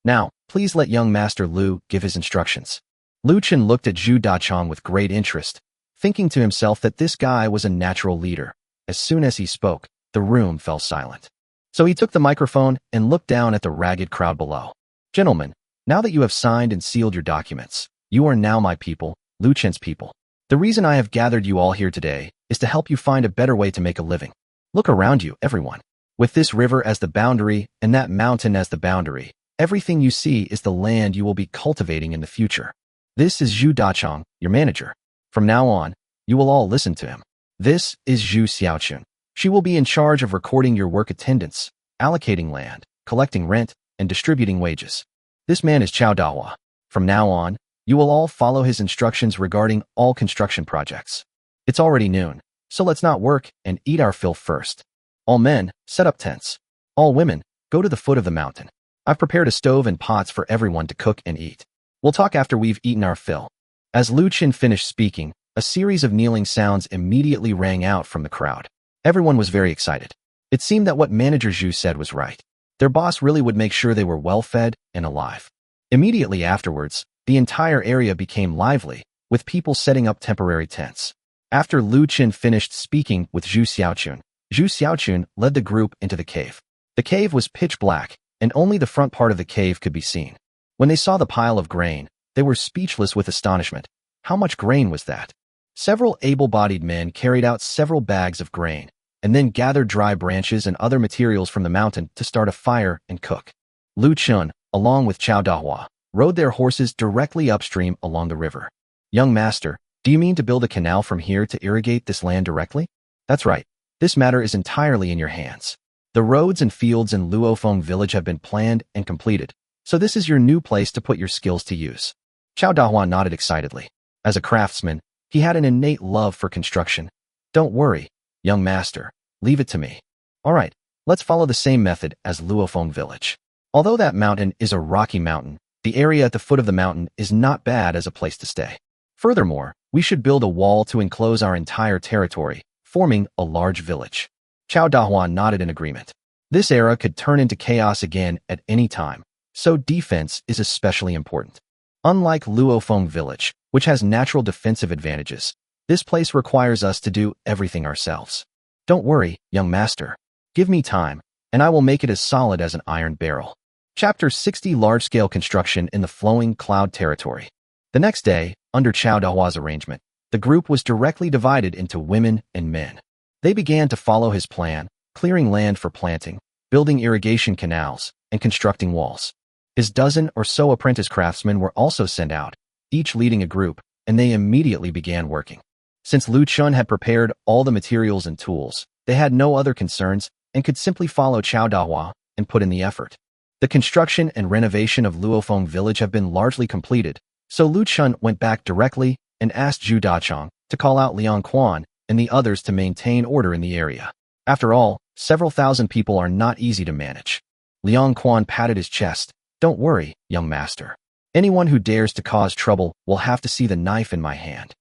Now, please let young master Lu give his instructions. Lu Chen looked at Zhu Dachang with great interest, thinking to himself that this guy was a natural leader. As soon as he spoke, the room fell silent. So he took the microphone and looked down at the ragged crowd below. Gentlemen, now that you have signed and sealed your documents, you are now my people, Lu Chen's people. The reason I have gathered you all here today is to help you find a better way to make a living. Look around you, everyone. With this river as the boundary and that mountain as the boundary, everything you see is the land you will be cultivating in the future. This is Zhu Dachang, your manager. From now on, you will all listen to him. This is Zhu Xiaochun. She will be in charge of recording your work attendance, allocating land, collecting rent, and distributing wages. This man is Chao Dahua. From now on, You will all follow his instructions regarding all construction projects. It's already noon, so let's not work and eat our fill first. All men, set up tents. All women, go to the foot of the mountain. I've prepared a stove and pots for everyone to cook and eat. We'll talk after we've eaten our fill. As Lu Chen finished speaking, a series of kneeling sounds immediately rang out from the crowd. Everyone was very excited. It seemed that what Manager Zhu said was right. Their boss really would make sure they were well-fed and alive. Immediately afterwards, the entire area became lively, with people setting up temporary tents. After Lu Chen finished speaking with Zhu Xiaochun led the group into the cave. The cave was pitch black, and only the front part of the cave could be seen. When they saw the pile of grain, they were speechless with astonishment. How much grain was that? Several able-bodied men carried out several bags of grain, and then gathered dry branches and other materials from the mountain to start a fire and cook. Lu Chen, along with Chao Dahua, rode their horses directly upstream along the river. Young master, do you mean to build a canal from here to irrigate this land directly? That's right. This matter is entirely in your hands. The roads and fields in Luofeng village have been planned and completed, so this is your new place to put your skills to use. Chao Dahua nodded excitedly. As a craftsman, he had an innate love for construction. Don't worry, young master, leave it to me. All right, let's follow the same method as Luofeng village. Although that mountain is a rocky mountain, the area at the foot of the mountain is not bad as a place to stay. Furthermore, we should build a wall to enclose our entire territory, forming a large village. Chao Dahua nodded in agreement. This era could turn into chaos again at any time, so defense is especially important. Unlike Luofeng village, which has natural defensive advantages, this place requires us to do everything ourselves. Don't worry, young master. Give me time, and I will make it as solid as an iron barrel. Chapter 60 Large-Scale Construction in the Flowing Cloud Territory. The next day, under Chao Dahua's arrangement, the group was directly divided into women and men. They began to follow his plan, clearing land for planting, building irrigation canals, and constructing walls. His dozen or so apprentice craftsmen were also sent out, each leading a group, and they immediately began working. Since Lu Chen had prepared all the materials and tools, they had no other concerns and could simply follow Chao Dahua and put in the effort. The construction and renovation of Luofeng village have been largely completed, so Lu Chen went back directly and asked Zhu Dachong to call out Liang Quan and the others to maintain order in the area. After all, several thousand people are not easy to manage. Liang Quan patted his chest. Don't worry, young master. Anyone who dares to cause trouble will have to see the knife in my hand.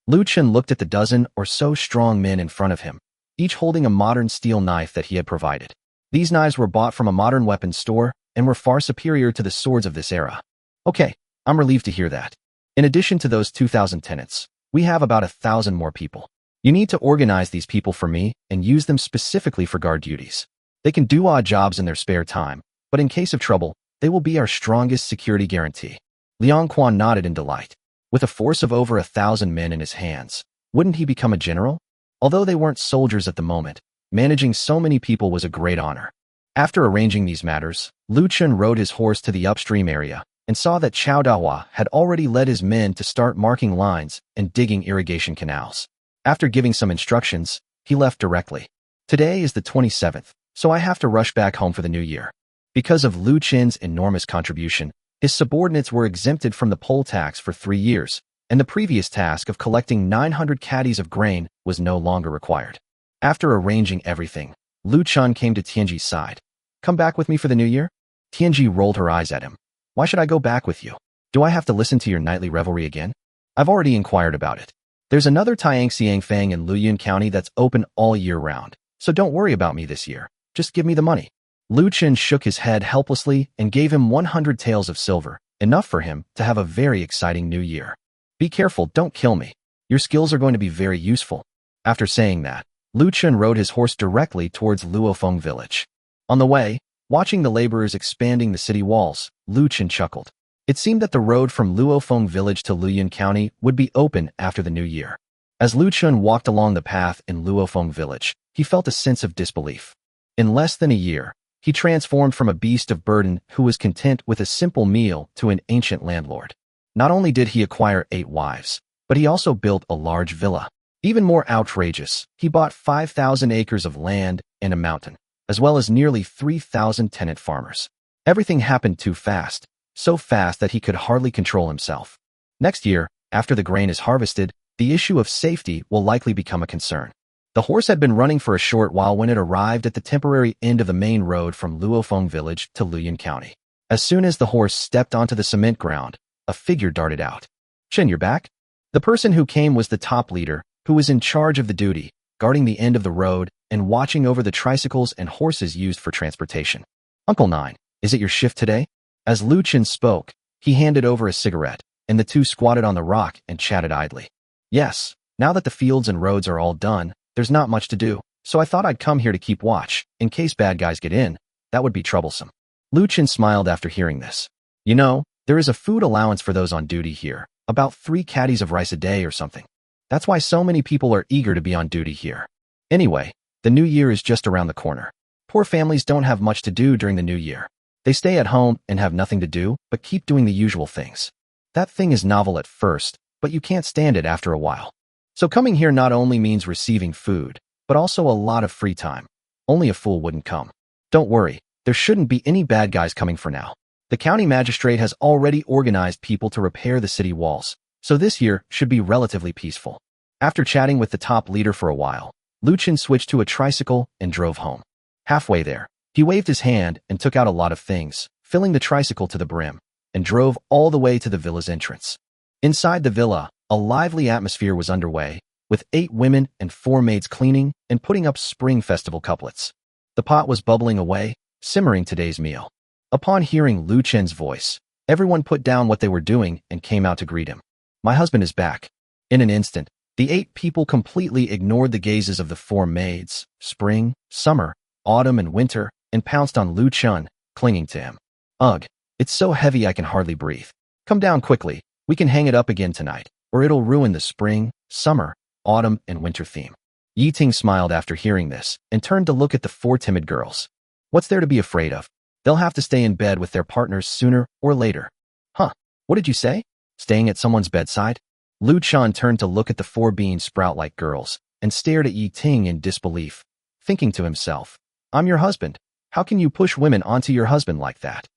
Lu Chen looked at the dozen or so strong men in front of him, each holding a modern steel knife that he had provided. These knives were bought from a modern weapons store and were far superior to the swords of this era. Okay, I'm relieved to hear that. In addition to those 2,000 tenants, we have about 1,000 more people. You need to organize these people for me and use them specifically for guard duties. They can do odd jobs in their spare time, but in case of trouble, they will be our strongest security guarantee. Liang Quan nodded in delight. With a force of over 1,000 men in his hands, wouldn't he become a general? Although they weren't soldiers at the moment, managing so many people was a great honor. After arranging these matters, Lu Chen rode his horse to the upstream area and saw that Chao Dahua had already led his men to start marking lines and digging irrigation canals. After giving some instructions, he left directly. Today is the 27th, so I have to rush back home for the new year. Because of Lu Chen's enormous contribution, his subordinates were exempted from the poll tax for 3 years, and the previous task of collecting 900 caddies of grain was no longer required. After arranging everything, Lu Chen came to Tianji's side. Come back with me for the new year? Tianji rolled her eyes at him. Why should I go back with you? Do I have to listen to your nightly revelry again? I've already inquired about it. There's another Tiangxiang Fang in Luyun County that's open all year round, so don't worry about me this year. Just give me the money. Lu Chen shook his head helplessly and gave him 100 taels of silver, enough for him to have a very exciting new year. Be careful, don't kill me. Your skills are going to be very useful. After saying that, Lu Chen rode his horse directly towards Luofeng village. On the way, watching the laborers expanding the city walls, Lu Chen chuckled. It seemed that the road from Luofeng village to Luyun County would be open after the new year. As Lu Chen walked along the path in Luofeng village, he felt a sense of disbelief. In less than a year, he transformed from a beast of burden who was content with a simple meal to an ancient landlord. Not only did he acquire 8 wives, but he also built a large villa. Even more outrageous, he bought 5,000 acres of land and a mountain, as well as nearly 3,000 tenant farmers. Everything happened too fast, so fast that he could hardly control himself. Next year, after the grain is harvested, the issue of safety will likely become a concern. The horse had been running for a short while when it arrived at the temporary end of the main road from Luofeng village to Luyan County. As soon as the horse stepped onto the cement ground, a figure darted out. Chen, you're back? The person who came was the top leader, who was in charge of the duty, guarding the end of the road and watching over the tricycles and horses used for transportation. Uncle Nine, is it your shift today? As Lu Chen spoke, he handed over a cigarette, and the two squatted on the rock and chatted idly. Yes, now that the fields and roads are all done, there's not much to do, so I thought I'd come here to keep watch, in case bad guys get in. That would be troublesome. Lu Chen smiled after hearing this. You know, there is a food allowance for those on duty here, about 3 caddies of rice a day or something. That's why so many people are eager to be on duty here. Anyway, the new year is just around the corner. Poor families don't have much to do during the new year. They stay at home and have nothing to do but keep doing the usual things. That thing is novel at first, but you can't stand it after a while. So coming here not only means receiving food, but also a lot of free time. Only a fool wouldn't come. Don't worry, there shouldn't be any bad guys coming for now. The county magistrate has already organized people to repair the city walls, so this year should be relatively peaceful. After chatting with the top leader for a while, Lu Chen switched to a tricycle and drove home. Halfway there, he waved his hand and took out a lot of things, filling the tricycle to the brim, and drove all the way to the villa's entrance. Inside the villa, a lively atmosphere was underway, with 8 women and 4 maids cleaning and putting up spring festival couplets. The pot was bubbling away, simmering today's meal. Upon hearing Lu Chen's voice, everyone put down what they were doing and came out to greet him. My husband is back. In an instant, the 8 people completely ignored the gazes of the 4 maids, spring, summer, autumn, and winter, and pounced on Lu Chen, clinging to him. Ugh, it's so heavy I can hardly breathe. Come down quickly, we can hang it up again tonight, or it'll ruin the spring, summer, autumn, and winter theme. Yi Ting smiled after hearing this and turned to look at the 4 timid girls. What's there to be afraid of? They'll have to stay in bed with their partners sooner or later. Huh, what did you say? Staying at someone's bedside? Lu Chen turned to look at the 4 bean sprout-like girls and stared at Yi Ting in disbelief, thinking to himself, I'm your husband. How can you push women onto your husband like that?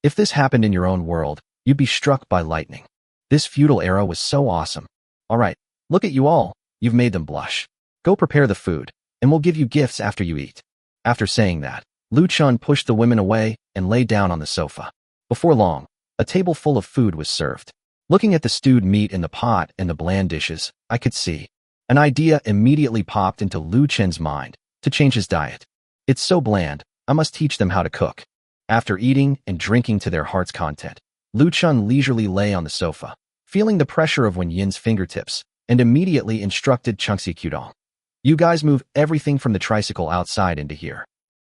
If this happened in your own world, you'd be struck by lightning. This feudal era was so awesome. All right, look at you all. You've made them blush. Go prepare the food, and we'll give you gifts after you eat. After saying that, Lu Chen pushed the women away and lay down on the sofa. Before long, a table full of food was served. Looking at the stewed meat in the pot and the bland dishes, I could see. An idea immediately popped into Lu Chen's mind to change his diet. It's so bland, I must teach them how to cook. After eating and drinking to their heart's content, Lu Chen leisurely lay on the sofa, feeling the pressure of Wen Yin's fingertips, and immediately instructed Chengxi Qudong. You guys move everything from the tricycle outside into here.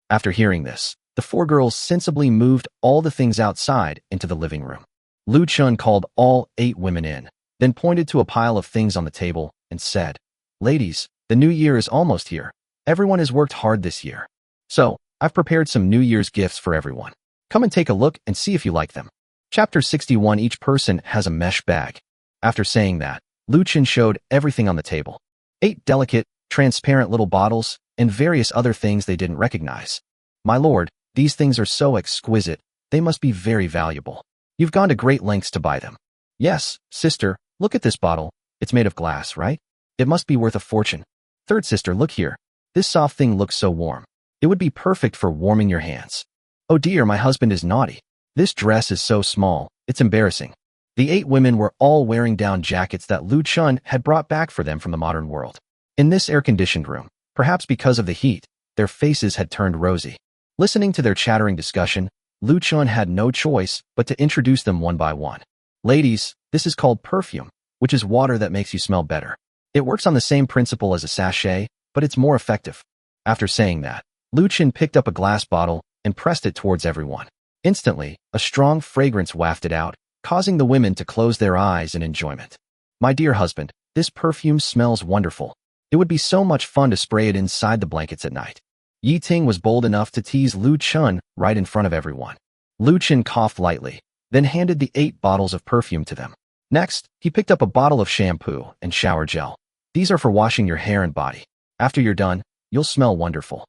After hearing this, the 4 girls sensibly moved all the things outside into the living room. Lu Chen called all 8 women in, then pointed to a pile of things on the table and said, Ladies, the new year is almost here. Everyone has worked hard this year. So, I've prepared some New Year's gifts for everyone. Come and take a look and see if you like them. Chapter 61. Each person has a mesh bag. After saying that, Lu Chen showed everything on the table. 8 delicate, transparent little bottles, and various other things they didn't recognize. My lord, these things are so exquisite, they must be very valuable. You've gone to great lengths to buy them. Yes, sister, look at this bottle. It's made of glass, right? It must be worth a fortune. Third sister, look here. This soft thing looks so warm. It would be perfect for warming your hands. Oh dear, my husband is naughty. This dress is so small, it's embarrassing. The 8 women were all wearing down jackets that Lu Chen had brought back for them from the modern world. In this air-conditioned room, perhaps because of the heat, their faces had turned rosy. Listening to their chattering discussion, Lu Chen had no choice but to introduce them one by one. Ladies, this is called perfume, which is water that makes you smell better. It works on the same principle as a sachet, but it's more effective. After saying that, Lu Chen picked up a glass bottle and pressed it towards everyone. Instantly, a strong fragrance wafted out, causing the women to close their eyes in enjoyment. My dear husband, this perfume smells wonderful. It would be so much fun to spray it inside the blankets at night. Yi Ting was bold enough to tease Lu Chen right in front of everyone. Lu Chen coughed lightly, then handed the 8 bottles of perfume to them. Next, he picked up a bottle of shampoo and shower gel. These are for washing your hair and body. After you're done, you'll smell wonderful.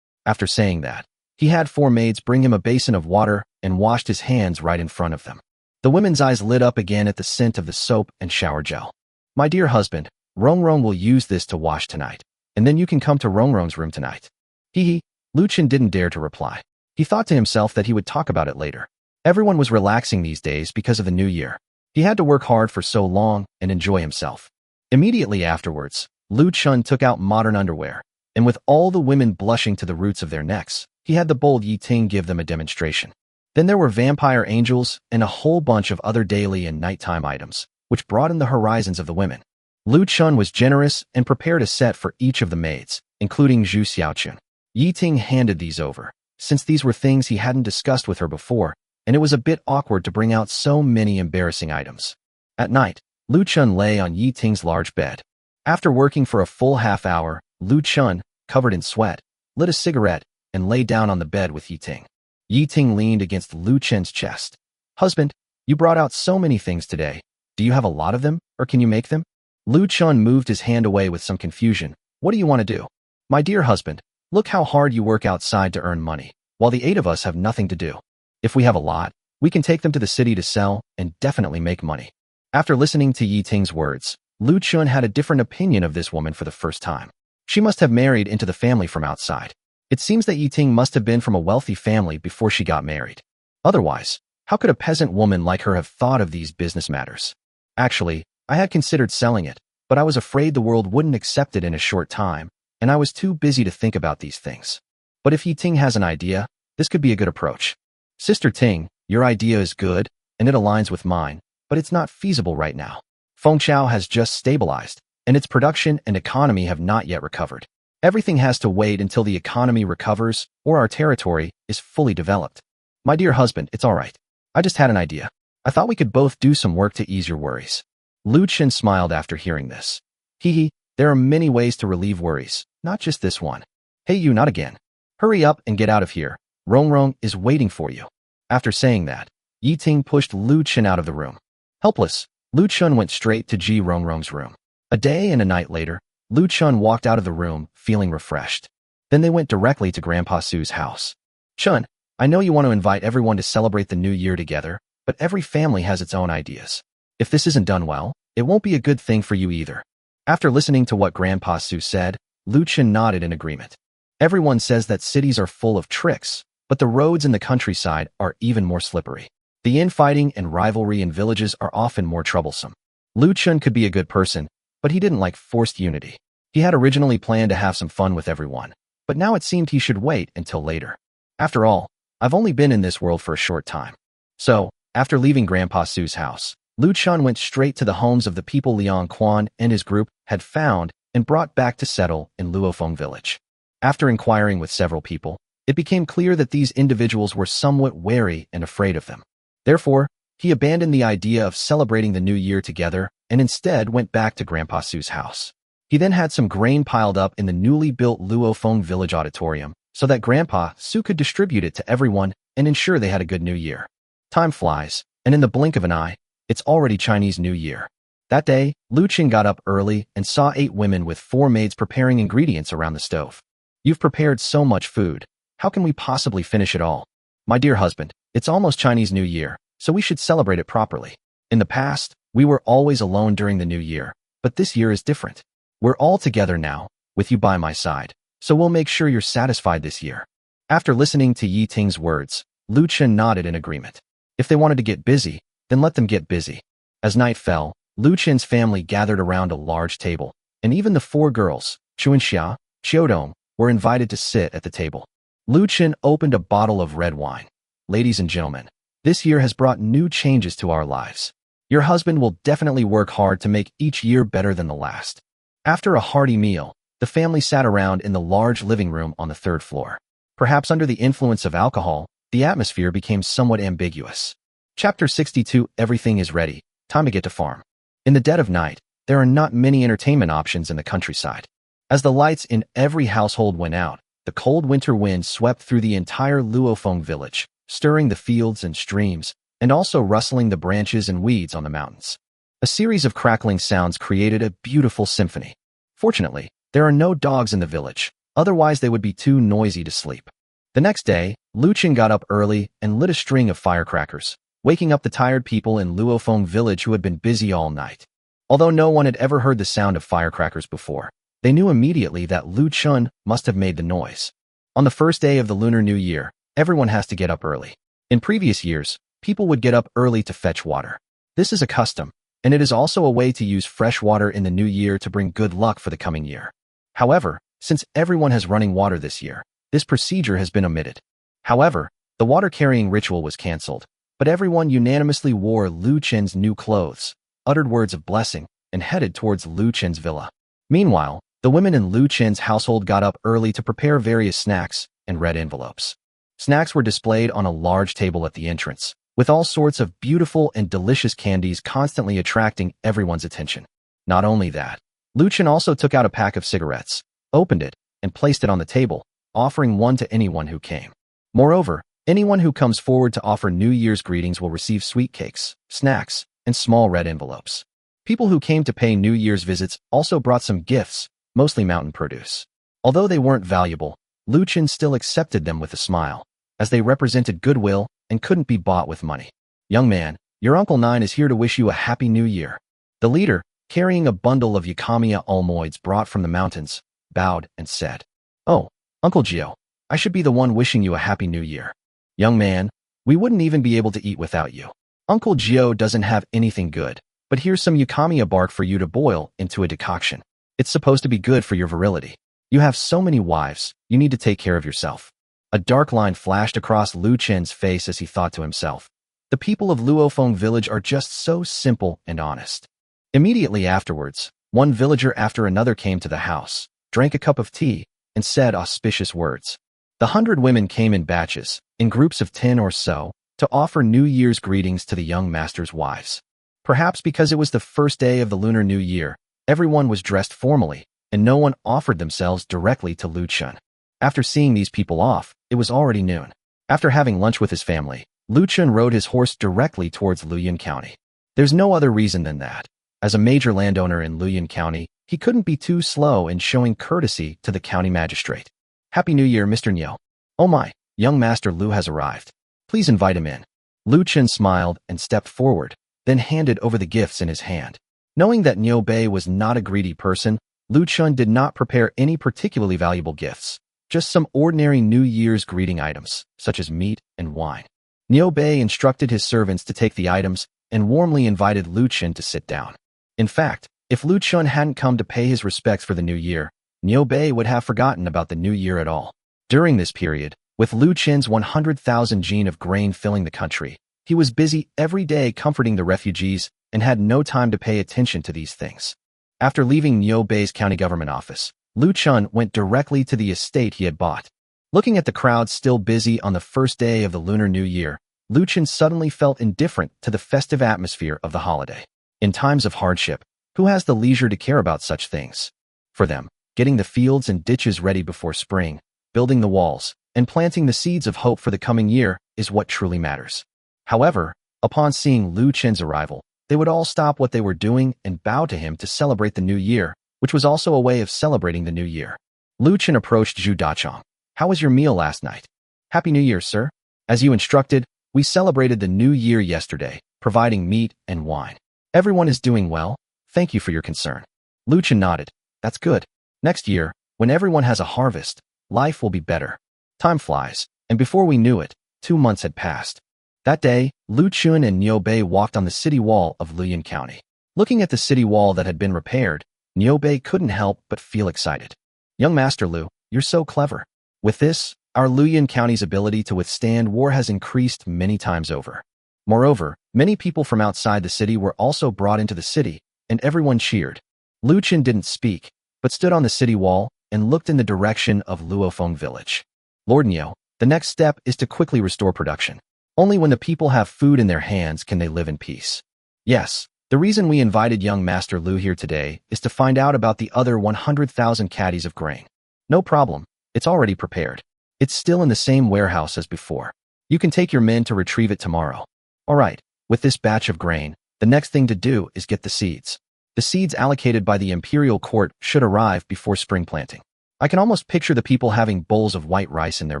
After saying that, he had 4 maids bring him a basin of water and washed his hands right in front of them. The women's eyes lit up again at the scent of the soap and shower gel. My dear husband, Rong will use this to wash tonight, and then you can come to Rong's room tonight. Hee. Lu Chen didn't dare to reply. He thought to himself that he would talk about it later. Everyone was relaxing these days because of the new year. He had to work hard for so long and enjoy himself. Immediately afterwards, Lu Chen took out modern underwear, and with all the women blushing to the roots of their necks, he had the bold Yiting give them a demonstration. Then there were vampire angels and a whole bunch of other daily and nighttime items, which broadened the horizons of the women. Lu Chen was generous and prepared a set for each of the maids, including Zhu Xiaochun. Yiting handed these over, since these were things he hadn't discussed with her before, and it was a bit awkward to bring out so many embarrassing items. At night, Lu Chen lay on Yiting's large bed. After working for a full half hour, Lu Chen, covered in sweat, lit a cigarette and lay down on the bed with Yiting. Yiting leaned against Lu Chen's chest. Husband, you brought out so many things today. Do you have a lot of them, or can you make them? Lu Chen moved his hand away with some confusion. What do you want to do? My dear husband, look how hard you work outside to earn money, while the 8 of us have nothing to do. If we have a lot, we can take them to the city to sell and definitely make money. After listening to Yiting's words, Lu Chen had a different opinion of this woman for the first time. She must have married into the family from outside. It seems that Yiting must have been from a wealthy family before she got married. Otherwise, how could a peasant woman like her have thought of these business matters? Actually, I had considered selling it, but I was afraid the world wouldn't accept it in a short time, and I was too busy to think about these things. But if Yiting has an idea, this could be a good approach. Sister Ting, your idea is good, and it aligns with mine, but it's not feasible right now. Fengchao has just stabilized, and its production and economy have not yet recovered. Everything has to wait until the economy recovers or our territory is fully developed. My dear husband, it's all right. I just had an idea. I thought we could both do some work to ease your worries. Lu Chen smiled after hearing this. Hee, there are many ways to relieve worries, not just this one. Hey you, not again. Hurry up and get out of here. Rong is waiting for you. After saying that, Yiting pushed Lu Chen out of the room. Helpless, Lu Chen went straight to Ji Rong's room. A day and a night later, Lu Chen walked out of the room feeling refreshed. Then they went directly to Grandpa Su's house. Chen, I know you want to invite everyone to celebrate the new year together, but every family has its own ideas. If this isn't done well, it won't be a good thing for you either. After listening to what Grandpa Su said, Lu Chen nodded in agreement. Everyone says that cities are full of tricks, but the roads in the countryside are even more slippery. The infighting and rivalry in villages are often more troublesome. Lu Chen could be a good person, but he didn't like forced unity. He had originally planned to have some fun with everyone, but now it seemed he should wait until later. After all, I've only been in this world for a short time. So, after leaving Grandpa Su's house, Lu Chen went straight to the homes of the people Liang Quan and his group had found and brought back to settle in Luofeng village. After inquiring with several people, it became clear that these individuals were somewhat wary and afraid of them. Therefore, he abandoned the idea of celebrating the new year together and instead went back to Grandpa Su's house. He then had some grain piled up in the newly built Luofeng village auditorium so that Grandpa Su could distribute it to everyone and ensure they had a good new year. Time flies, and in the blink of an eye, it's already Chinese New Year. That day, Lu Chen got up early and saw 8 women with 4 maids preparing ingredients around the stove. You've prepared so much food. How can we possibly finish it all? My dear husband, it's almost Chinese New Year, so we should celebrate it properly. In the past, we were always alone during the new year, but this year is different. We're all together now, with you by my side, so we'll make sure you're satisfied this year. After listening to Yiting's words, Lu Chen nodded in agreement. If they wanted to get busy, then let them get busy. As night fell, Lu Chen's family gathered around a large table, and even the 4 girls, Chuanxia, Qiudong, were invited to sit at the table. Lu Chen opened a bottle of red wine. Ladies and gentlemen, this year has brought new changes to our lives. Your husband will definitely work hard to make each year better than the last. After a hearty meal, the family sat around in the large living room on the 3rd floor. Perhaps under the influence of alcohol, the atmosphere became somewhat ambiguous. Chapter 62. Everything is ready. Time to get to farm. In the dead of night, there are not many entertainment options in the countryside. As the lights in every household went out, the cold winter wind swept through the entire Luofeng village, stirring the fields and streams, and also rustling the branches and weeds on the mountains. A series of crackling sounds created a beautiful symphony. Fortunately, there are no dogs in the village, otherwise they would be too noisy to sleep. The next day, Lu Chen got up early and lit a string of firecrackers, waking up the tired people in Luofeng village who had been busy all night. Although no one had ever heard the sound of firecrackers before, they knew immediately that Lu Chen must have made the noise. On the first day of the Lunar New Year, everyone has to get up early. In previous years, people would get up early to fetch water. This is a custom, and it is also a way to use fresh water in the new year to bring good luck for the coming year. However, since everyone has running water this year, this procedure has been omitted. However, the water-carrying ritual was cancelled, but everyone unanimously wore Lu Chen's new clothes, uttered words of blessing, and headed towards Lu Chen's villa. Meanwhile, the women in Lu Chen's household got up early to prepare various snacks and red envelopes. Snacks were displayed on a large table at the entrance, with all sorts of beautiful and delicious candies constantly attracting everyone's attention. Not only that, Lu Chen also took out a pack of cigarettes, opened it, and placed it on the table, offering one to anyone who came. Moreover, anyone who comes forward to offer New Year's greetings will receive sweet cakes, snacks, and small red envelopes. People who came to pay New Year's visits also brought some gifts, mostly mountain produce. Although they weren't valuable, Lu Chen still accepted them with a smile, as they represented goodwill and couldn't be bought with money. Young man, your Uncle Nine is here to wish you a happy new year. The leader, carrying a bundle of Yukamiya almoids brought from the mountains, bowed and said, "Oh, Uncle Gio, I should be the one wishing you a happy new year. Young man, we wouldn't even be able to eat without you. Uncle Gio doesn't have anything good, but here's some Yukamiya bark for you to boil into a decoction. It's supposed to be good for your virility. You have so many wives, you need to take care of yourself." A dark line flashed across Lu Chen's face as he thought to himself, "The people of Luofeng village are just so simple and honest." Immediately afterwards, one villager after another came to the house, drank a cup of tea, and said auspicious words. The 100 women came in batches, in groups of 10 or so, to offer New Year's greetings to the young master's wives. Perhaps because it was the first day of the Lunar New Year, everyone was dressed formally, and no one offered themselves directly to Lu Chen. After seeing these people off, it was already noon. After having lunch with his family, Lu Chen rode his horse directly towards Luyan County. There's no other reason than that. As a major landowner in Luyan County, he couldn't be too slow in showing courtesy to the county magistrate. "Happy New Year, Mr. Niu. Oh my, young Master Lu has arrived. Please invite him in." Lu Chen smiled and stepped forward, then handed over the gifts in his hand. Knowing that Niu Bei was not a greedy person, Lu Chen did not prepare any particularly valuable gifts. Just some ordinary New Year's greeting items, such as meat and wine. Niu Bei instructed his servants to take the items and warmly invited Lu Chen to sit down. In fact, if Lu Chen hadn't come to pay his respects for the new year, Niu Bei would have forgotten about the new year at all. During this period, with Lu Chen's 100,000 jin of grain filling the country, he was busy every day comforting the refugees and had no time to pay attention to these things. After leaving Niu Bei's county government office, Lu Chen went directly to the estate he had bought. Looking at the crowd still busy on the first day of the Lunar New Year, Lu Chen suddenly felt indifferent to the festive atmosphere of the holiday. In times of hardship, who has the leisure to care about such things? For them, getting the fields and ditches ready before spring, building the walls, and planting the seeds of hope for the coming year is what truly matters. However, upon seeing Lu Chen's arrival, they would all stop what they were doing and bow to him to celebrate the new year, which was also a way of celebrating the new year. Lu Chen approached Zhu Dachong. "How was your meal last night?" "Happy New Year, sir. As you instructed, we celebrated the new year yesterday, providing meat and wine. Everyone is doing well. Thank you for your concern." Lu Chen nodded. "That's good. Next year, when everyone has a harvest, life will be better." Time flies, and before we knew it, 2 months had passed. That day, Lu Chen and Niu Bei walked on the city wall of Luyan County. Looking at the city wall that had been repaired, Niu Bei couldn't help but feel excited. "Young Master Lu, you're so clever. With this, our Luyan County's ability to withstand war has increased many times over." Moreover, many people from outside the city were also brought into the city, and everyone cheered. Lu Chen didn't speak, but stood on the city wall and looked in the direction of Luofeng village. "Lord Niu, the next step is to quickly restore production. Only when the people have food in their hands can they live in peace. Yes, the reason we invited young Master Lu here today is to find out about the other 100,000 caddies of grain. No problem, it's already prepared. It's still in the same warehouse as before. You can take your men to retrieve it tomorrow. All right, with this batch of grain, the next thing to do is get the seeds. The seeds allocated by the imperial court should arrive before spring planting. I can almost picture the people having bowls of white rice in their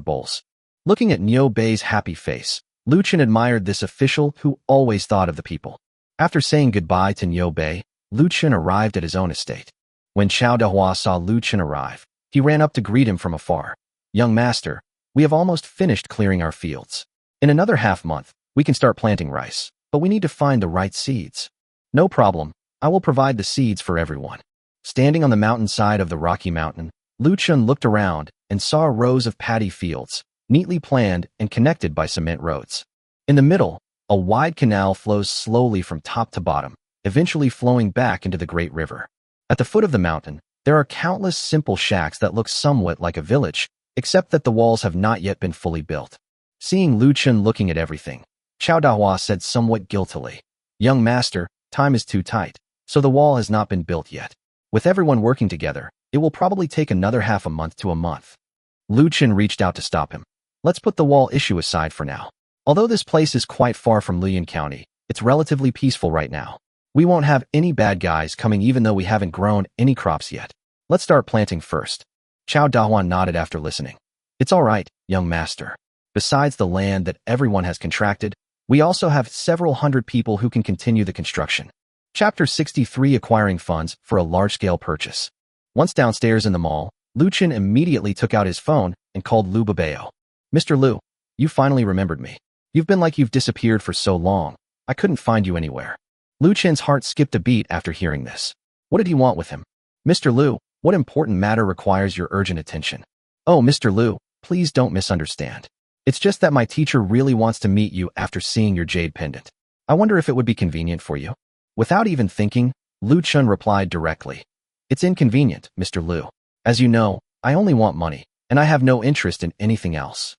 bowls." Looking at Niu Bei's happy face, Lu Chen admired this official who always thought of the people. After saying goodbye to Niu Bei, Lu Chen arrived at his own estate. When Chao Dahua saw Lu Chen arrive, he ran up to greet him from afar. "Young master, we have almost finished clearing our fields. In another half-month, we can start planting rice, but we need to find the right seeds." "No problem, I will provide the seeds for everyone." Standing on the mountainside of the Rocky Mountain, Lu Chen looked around and saw rows of paddy fields, neatly planned and connected by cement roads. In the middle, a wide canal flows slowly from top to bottom, eventually flowing back into the great river. At the foot of the mountain, there are countless simple shacks that look somewhat like a village, except that the walls have not yet been fully built. Seeing Lu Chen looking at everything, Chao Dahua said somewhat guiltily, "Young master, time is too tight, so the wall has not been built yet. With everyone working together, it will probably take another half a month to a month." Lu Chen reached out to stop him. "Let's put the wall issue aside for now. Although this place is quite far from Lian County, it's relatively peaceful right now. We won't have any bad guys coming even though we haven't grown any crops yet. Let's start planting first." Chao Dahua nodded after listening. "It's all right, young master. Besides the land that everyone has contracted, we also have several hundred people who can continue the construction." Chapter 63: Acquiring Funds for a Large-Scale Purchase. Once downstairs in the mall, Lu Chen immediately took out his phone and called Lu Babeo. "Mr. Lu, you finally remembered me. You've been like you've disappeared for so long. I couldn't find you anywhere." Lu Chen's heart skipped a beat after hearing this. What did he want with him? "Mr. Lu, what important matter requires your urgent attention?" "Oh, Mr. Lu, please don't misunderstand. It's just that my teacher really wants to meet you after seeing your jade pendant. I wonder if it would be convenient for you." Without even thinking, Lu Chen replied directly. "It's inconvenient, Mr. Lu. As you know, I only want money, and I have no interest in anything else."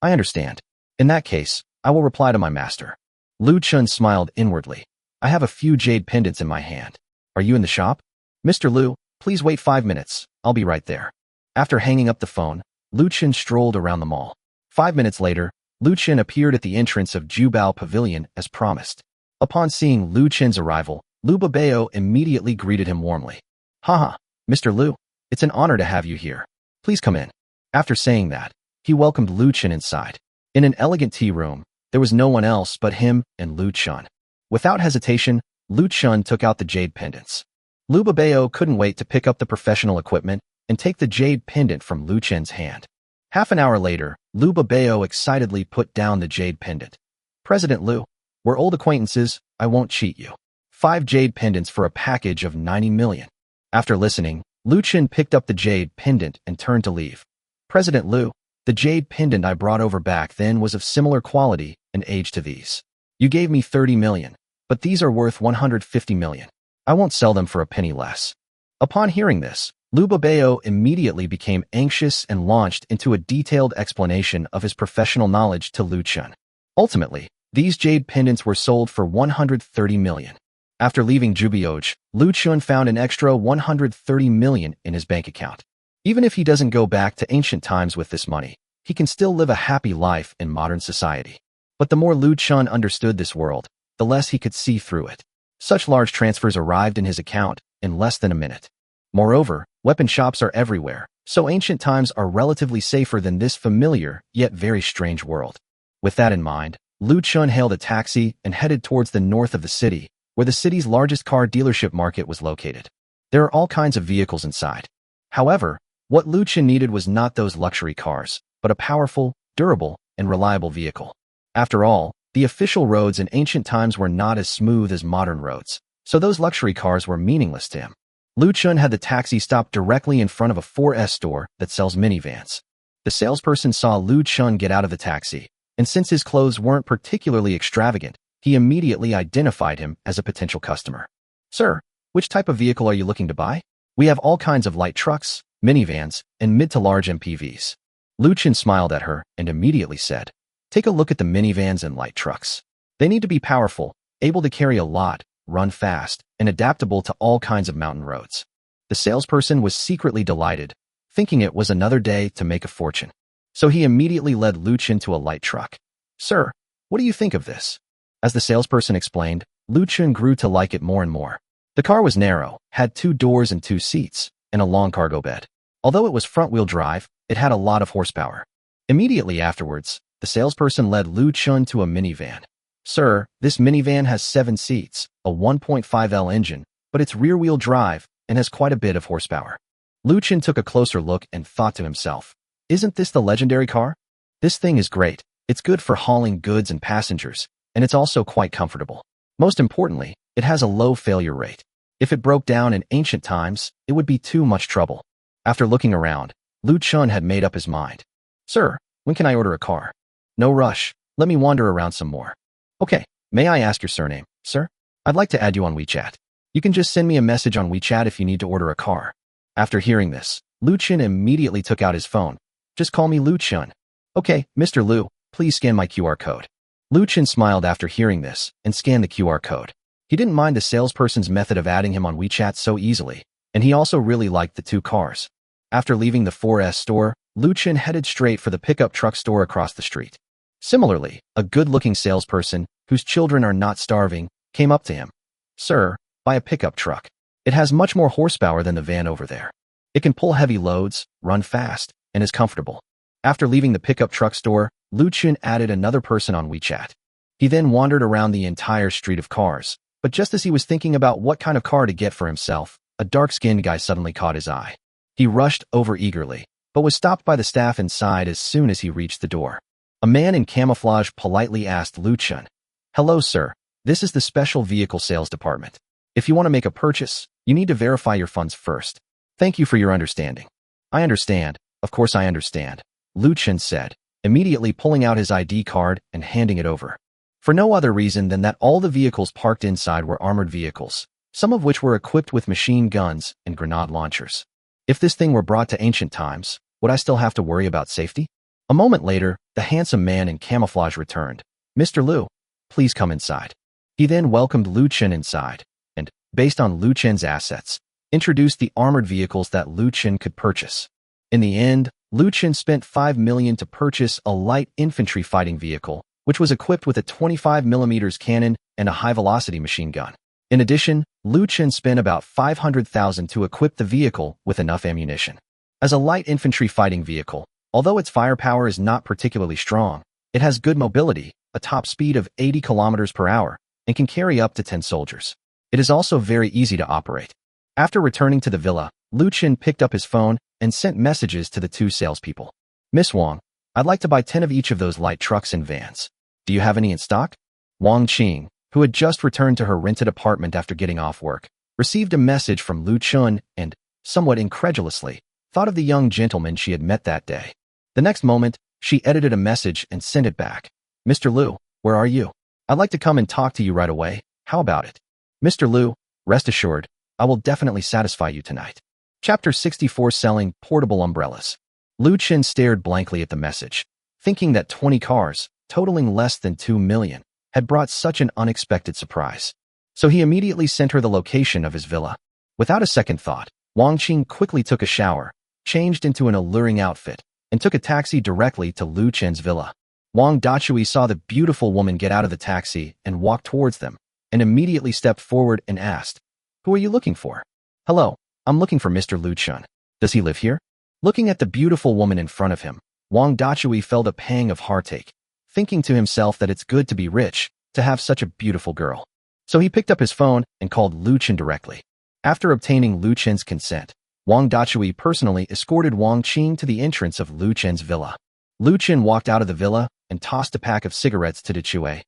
"I understand. In that case, I will reply to my master." Lu Chen smiled inwardly. "I have a few jade pendants in my hand. Are you in the shop?" "Mr. Lu, please wait 5 minutes. I'll be right there." After hanging up the phone, Lu Chen strolled around the mall. 5 minutes later, Lu Chen appeared at the entrance of Jubao Pavilion as promised. Upon seeing Lu Chen's arrival, Lu Babeo immediately greeted him warmly. "Haha, Mr. Lu, it's an honor to have you here. Please come in." After saying that, he welcomed Lu Chen inside. In an elegant tea room, there was no one else but him and Lu Chen. Without hesitation, Lu Chen took out the jade pendants. Lu Babeo couldn't wait to pick up the professional equipment and take the jade pendant from Lu Chen's hand. Half an hour later, Lu Babeo excitedly put down the jade pendant. "President Lu, we're old acquaintances, I won't cheat you. 5 jade pendants for a package of 90 million. After listening, Lu Chen picked up the jade pendant and turned to leave. "President Lu, the jade pendant I brought over back then was of similar quality and age to these. You gave me 30 million, but these are worth 150 million. I won't sell them for a penny less." Upon hearing this, Lu Babeo immediately became anxious and launched into a detailed explanation of his professional knowledge to Lu Chen. Ultimately, these jade pendants were sold for 130 million. After leaving Jubioj, Lu Chen found an extra 130 million in his bank account. Even if he doesn't go back to ancient times with this money, he can still live a happy life in modern society. But the more Lu Chen understood this world, the less he could see through it. Such large transfers arrived in his account in less than a minute. Moreover, weapon shops are everywhere, so ancient times are relatively safer than this familiar yet very strange world. With that in mind, Lu Chen hailed a taxi and headed towards the north of the city, where the city's largest car dealership market was located. There are all kinds of vehicles inside. However, what Lu Chen needed was not those luxury cars, but a powerful, durable, and reliable vehicle. After all, the official roads in ancient times were not as smooth as modern roads, so those luxury cars were meaningless to him. Lu Chen had the taxi stop directly in front of a 4S store that sells minivans. The salesperson saw Lu Chen get out of the taxi, and since his clothes weren't particularly extravagant, he immediately identified him as a potential customer. "Sir, which type of vehicle are you looking to buy? We have all kinds of light trucks, minivans, and mid to large MPVs." Lu Chen smiled at her and immediately said, "Take a look at the minivans and light trucks. They need to be powerful, able to carry a lot, run fast, and adaptable to all kinds of mountain roads." The salesperson was secretly delighted, thinking it was another day to make a fortune. So he immediately led Lu Chen to a light truck. "Sir, what do you think of this?" As the salesperson explained, Lu Chen grew to like it more and more. The car was narrow, had 2 doors and 2 seats, and a long cargo bed. Although it was front-wheel drive, it had a lot of horsepower. Immediately afterwards, The salesperson led Lu Chen to a minivan. Sir, this minivan has 7 seats, a 1.5L engine, but it's rear-wheel drive and has quite a bit of horsepower. Lu Chen took a closer look and thought to himself, isn't this the legendary car? This thing is great. It's good for hauling goods and passengers, and it's also quite comfortable. Most importantly, it has a low failure rate. If it broke down in ancient times, it would be too much trouble. After looking around, Lu Chen had made up his mind. Sir, when can I order a car? No rush. Let me wander around some more. Okay, may I ask your surname, sir? I'd like to add you on WeChat. You can just send me a message on WeChat if you need to order a car. After hearing this, Lu Chen immediately took out his phone. Just call me Lu Chen. Okay, Mr. Lu, please scan my QR code. Lu Chen smiled after hearing this and scanned the QR code. He didn't mind the salesperson's method of adding him on WeChat so easily, and he also really liked the 2 cars. After leaving the 4S store, Lu Chen headed straight for the pickup truck store across the street. Similarly, a good-looking salesperson, whose children are not starving, came up to him. Sir, buy a pickup truck. It has much more horsepower than the van over there. It can pull heavy loads, run fast, and is comfortable. After leaving the pickup truck store, Lu Chen added another person on WeChat. He then wandered around the entire street of cars, but just as he was thinking about what kind of car to get for himself, a dark-skinned guy suddenly caught his eye. He rushed over eagerly, but was stopped by the staff inside as soon as he reached the door. A man in camouflage politely asked Lu Chen, "Hello, sir. This is the special vehicle sales department. If you want to make a purchase, you need to verify your funds first. Thank you for your understanding." "I understand. Of course I understand," Lu Chen said, immediately pulling out his ID card and handing it over. For no other reason than that all the vehicles parked inside were armored vehicles, some of which were equipped with machine guns and grenade launchers. If this thing were brought to ancient times, would I still have to worry about safety? A moment later, the handsome man in camouflage returned. "Mr. Lu, please come inside." He then welcomed Lu Chen inside, and, based on Lu Chen's assets, introduced the armored vehicles that Lu Chen could purchase. In the end, Lu Chen spent 5 million to purchase a light infantry fighting vehicle, which was equipped with a 25mm cannon and a high-velocity machine gun. In addition, Lu Chen spent about 500,000 to equip the vehicle with enough ammunition. As a light infantry fighting vehicle, although its firepower is not particularly strong, it has good mobility, a top speed of 80 kilometers per hour, and can carry up to 10 soldiers. It is also very easy to operate. After returning to the villa, Lu Chen picked up his phone and sent messages to the 2 salespeople. "Miss Wang, I'd like to buy 10 of each of those light trucks and vans. Do you have any in stock?" Wang Qing, who had just returned to her rented apartment after getting off work, received a message from Lu Chen and, somewhat incredulously, thought of the young gentleman she had met that day. The next moment, she edited a message and sent it back. "Mr. Lu, where are you? I'd like to come and talk to you right away. How about it? Mr. Lu, rest assured, I will definitely satisfy you tonight." Chapter 64 Selling Portable Umbrellas. Lu Chen stared blankly at the message, thinking that 20 cars, totaling less than 2 million, had brought such an unexpected surprise. So he immediately sent her the location of his villa. Without a second thought, Wang Qing quickly took a shower, changed into an alluring outfit, and took a taxi directly to Lu Chen's villa. Wang Dachui saw the beautiful woman get out of the taxi and walk towards them, and immediately stepped forward and asked, "Who are you looking for?" "Hello, I'm looking for Mr. Lu Chen. Does he live here?" Looking at the beautiful woman in front of him, Wang Dachui felt a pang of heartache, thinking to himself that it's good to be rich, to have such a beautiful girl. So he picked up his phone and called Lu Chen directly. After obtaining Lu Chen's consent, Wang Dachui personally escorted Wang Qing to the entrance of Lu Chen's villa. Lu Chen walked out of the villa and tossed a pack of cigarettes to Dachui.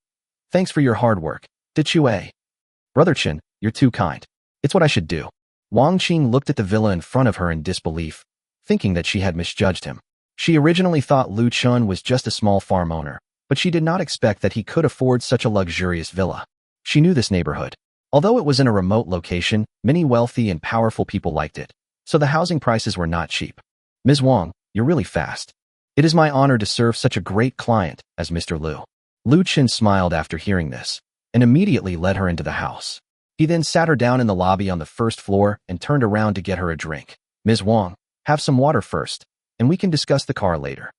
"Thanks for your hard work, Dachui." "Brother Chen, you're too kind. It's what I should do." Wang Qing looked at the villa in front of her in disbelief, thinking that she had misjudged him. She originally thought Lu Chen was just a small farm owner, but she did not expect that he could afford such a luxurious villa. She knew this neighborhood. Although it was in a remote location, many wealthy and powerful people liked it, so the housing prices were not cheap. "Ms. Wang, you're really fast. It is my honor to serve such a great client as Mr. Lu." Lu Chen smiled after hearing this, and immediately led her into the house. He then sat her down in the lobby on the first floor and turned around to get her a drink. "Ms. Wang, have some water first, and we can discuss the car later."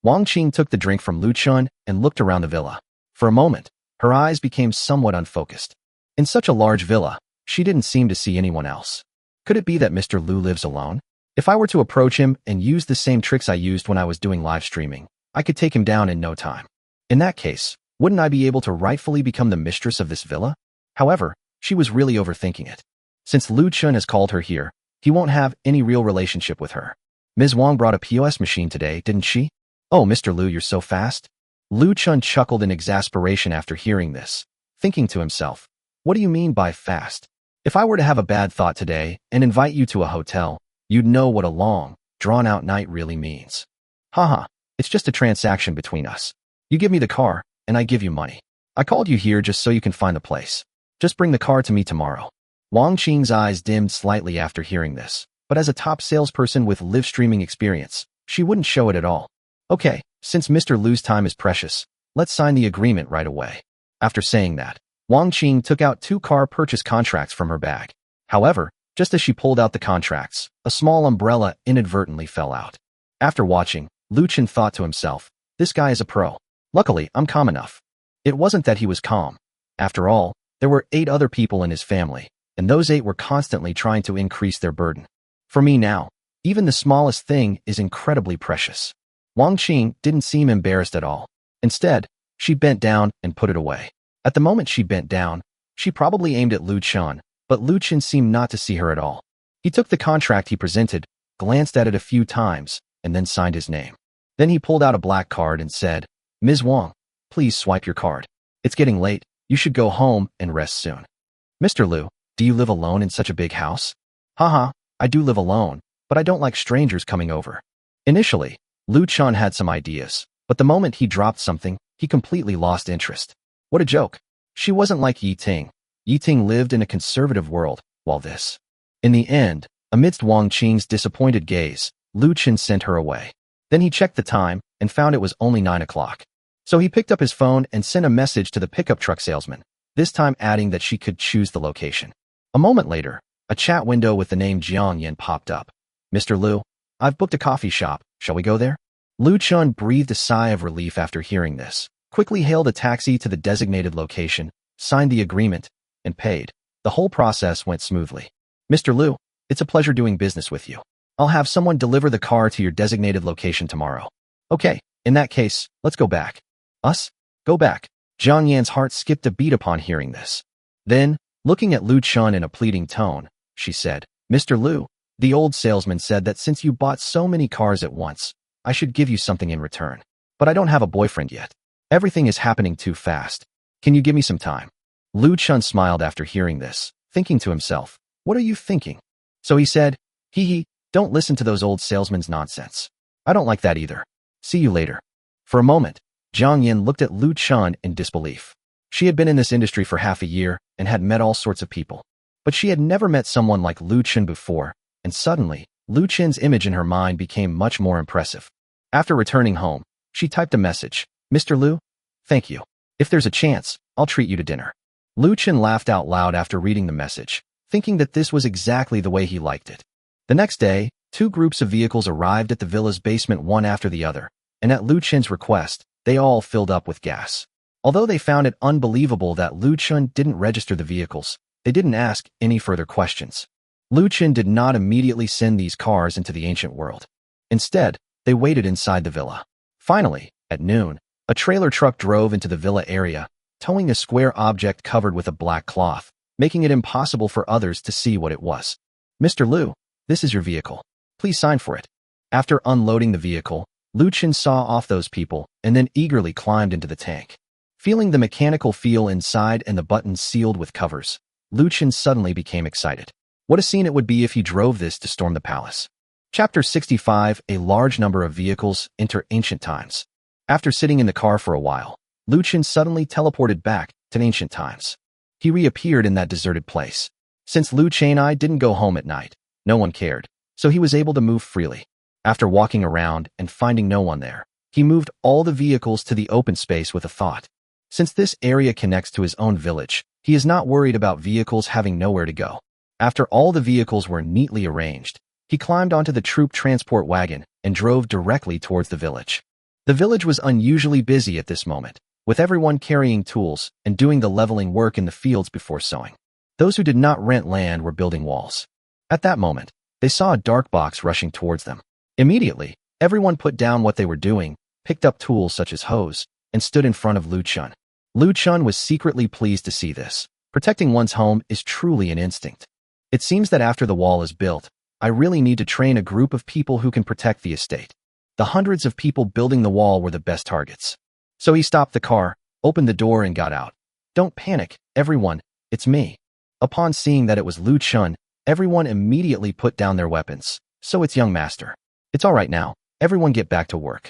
Wang Qing took the drink from Lu Chen and looked around the villa. For a moment, her eyes became somewhat unfocused. In such a large villa, she didn't seem to see anyone else. Could it be that Mr. Lu lives alone? If I were to approach him and use the same tricks I used when I was doing live streaming, I could take him down in no time. In that case, wouldn't I be able to rightfully become the mistress of this villa? However, she was really overthinking it. Since Lu Chen has called her here, he won't have any real relationship with her. Ms. Wang brought a POS machine today, didn't she? Oh, Mr. Lu, you're so fast. Lu Chen chuckled in exasperation after hearing this, thinking to himself, what do you mean by fast? If I were to have a bad thought today and invite you to a hotel, you'd know what a long, drawn-out night really means. Haha, it's just a transaction between us. You give me the car, and I give you money. I called you here just so you can find the place. Just bring the car to me tomorrow. Wang Qing's eyes dimmed slightly after hearing this, but as a top salesperson with live streaming experience, she wouldn't show it at all. Okay, since Mr. Lu's time is precious, let's sign the agreement right away. After saying that, Wang Qing took out 2 car purchase contracts from her bag. However, just as she pulled out the contracts, a small umbrella inadvertently fell out. After watching, Lu Chen thought to himself, this guy is a pro. Luckily, I'm calm enough. It wasn't that he was calm. After all, there were 8 other people in his family, and those 8 were constantly trying to increase their burden. For me now, even the smallest thing is incredibly precious. Wang Qing didn't seem embarrassed at all. Instead, she bent down and put it away. At the moment she bent down, she probably aimed at Lu Chen, but Lu Chen seemed not to see her at all. He took the contract he presented, glanced at it a few times, and then signed his name. Then he pulled out a black card and said, Ms. Wang, please swipe your card. It's getting late, you should go home and rest soon. Mr. Lu, do you live alone in such a big house? Haha, I do live alone, but I don't like strangers coming over. Initially, Lu Chen had some ideas, but the moment he dropped something, he completely lost interest. What a joke. She wasn't like Yi Ting. Yi Ting lived in a conservative world, while this. In the end, amidst Wang Qing's disappointed gaze, Lu Chen sent her away. Then he checked the time and found it was only 9 o'clock. So he picked up his phone and sent a message to the pickup truck salesman, this time adding that she could choose the location. A moment later, a chat window with the name Jiang Yan popped up. Mr. Lu, I've booked a coffee shop. Shall we go there? Lu Chen breathed a sigh of relief after hearing this, quickly hailed a taxi to the designated location, signed the agreement, and paid. The whole process went smoothly. Mr. Lu, it's a pleasure doing business with you. I'll have someone deliver the car to your designated location tomorrow. Okay, in that case, let's go back. Us? Go back. Jiang Yan's heart skipped a beat upon hearing this. Then, looking at Lu Chen in a pleading tone, she said, Mr. Lu, the old salesman said that since you bought so many cars at once, I should give you something in return. But I don't have a boyfriend yet. Everything is happening too fast. Can you give me some time? Lu Chen smiled after hearing this, thinking to himself, what are you thinking? So he said, hee, don't listen to those old salesmen's nonsense. I don't like that either. See you later. For a moment, Jiang Yan looked at Lu Chen in disbelief. She had been in this industry for half a year and had met all sorts of people. But she had never met someone like Lu Chen before, and suddenly, Lu Chen's image in her mind became much more impressive. After returning home, she typed a message, Mr. Lu, thank you. If there's a chance, I'll treat you to dinner. Lu Chen laughed out loud after reading the message, thinking that this was exactly the way he liked it. The next day, 2 groups of vehicles arrived at the villa's basement one after the other, and at Lu Chen's request, they all filled up with gas. Although they found it unbelievable that Lu Chen didn't register the vehicles, they didn't ask any further questions. Lu Chen did not immediately send these cars into the ancient world. Instead, they waited inside the villa. Finally, at noon, a trailer truck drove into the villa area, towing a square object covered with a black cloth, making it impossible for others to see what it was. Mr. Lu, this is your vehicle. Please sign for it. After unloading the vehicle, Lu Chen saw off those people and then eagerly climbed into the tank. Feeling the mechanical feel inside and the buttons sealed with covers, Lu Chen suddenly became excited. What a scene it would be if he drove this to storm the palace. Chapter 65, A large number of vehicles enter ancient times. After sitting in the car for a while, Lu Chen suddenly teleported back to ancient times. He reappeared in that deserted place. Since Lu Chen and I didn't go home at night, no one cared, so he was able to move freely. After walking around and finding no one there, he moved all the vehicles to the open space with a thought. Since this area connects to his own village, he is not worried about vehicles having nowhere to go. After all the vehicles were neatly arranged, he climbed onto the troop transport wagon and drove directly towards the village. The village was unusually busy at this moment, with everyone carrying tools and doing the leveling work in the fields before sowing. Those who did not rent land were building walls. At that moment, they saw a dark box rushing towards them. Immediately, everyone put down what they were doing picked up tools such as hoes, and stood in front of Lu Chen. Lu Chen was secretly pleased to see this. Protecting one's home is truly an instinct. It seems that after the wall is built, I really need to train a group of people who can protect the estate. The hundreds of people building the wall were the best targets. So he stopped the car, opened the door, and got out. Don't panic, everyone, it's me. Upon seeing that it was Lu Chen, everyone immediately put down their weapons. So it's young master. It's all right now, everyone get back to work.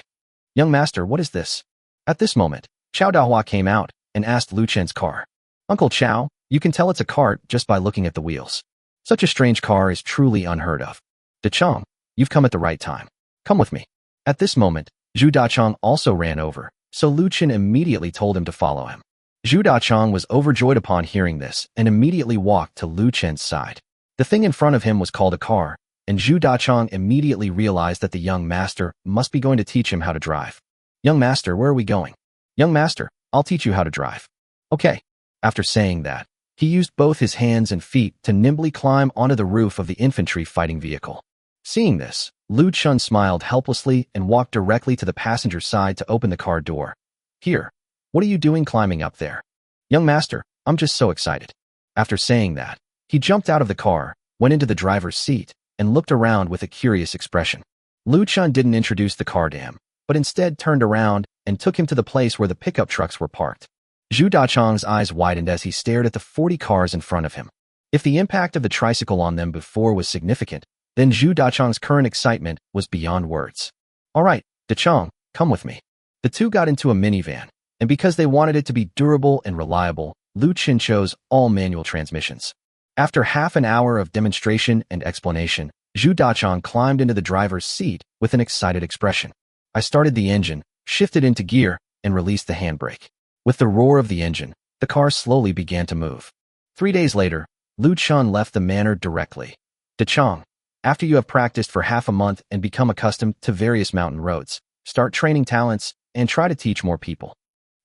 Young master, what is this? At this moment, Chow Dahua came out and asked Lu Chen's car. Uncle Chow, you can tell it's a cart just by looking at the wheels. Such a strange car is truly unheard of. Dachong, you've come at the right time. Come with me. At this moment, Zhu Dachong also ran over, so Lu Chen immediately told him to follow him. Zhu Dachong was overjoyed upon hearing this and immediately walked to Lu Chen's side. The thing in front of him was called a car, and Zhu Dachong immediately realized that the young master must be going to teach him how to drive. Young master, where are we going? Young master, I'll teach you how to drive. Okay. After saying that, he used both his hands and feet to nimbly climb onto the roof of the infantry fighting vehicle. Seeing this, Lu Chen smiled helplessly and walked directly to the passenger side to open the car door. Here, what are you doing climbing up there? Young master, I'm just so excited. After saying that, he jumped out of the car, went into the driver's seat, and looked around with a curious expression. Lu Chen didn't introduce the car to him, but instead turned around and took him to the place where the pickup trucks were parked. Zhu Dachong's eyes widened as he stared at the 40 cars in front of him. If the impact of the tricycle on them before was significant, then Zhu Dachong's current excitement was beyond words. All right, Dachong, come with me. The two got into a minivan, and because they wanted it to be durable and reliable, Lu Chen chose all manual transmissions. After half an hour of demonstration and explanation, Zhu Dachong climbed into the driver's seat with an excited expression. I started the engine, shifted into gear, and released the handbrake. With the roar of the engine, the car slowly began to move. 3 days later, Lu Chen left the manor directly. Dachong, after you have practiced for half a month and become accustomed to various mountain roads, start training talents and try to teach more people.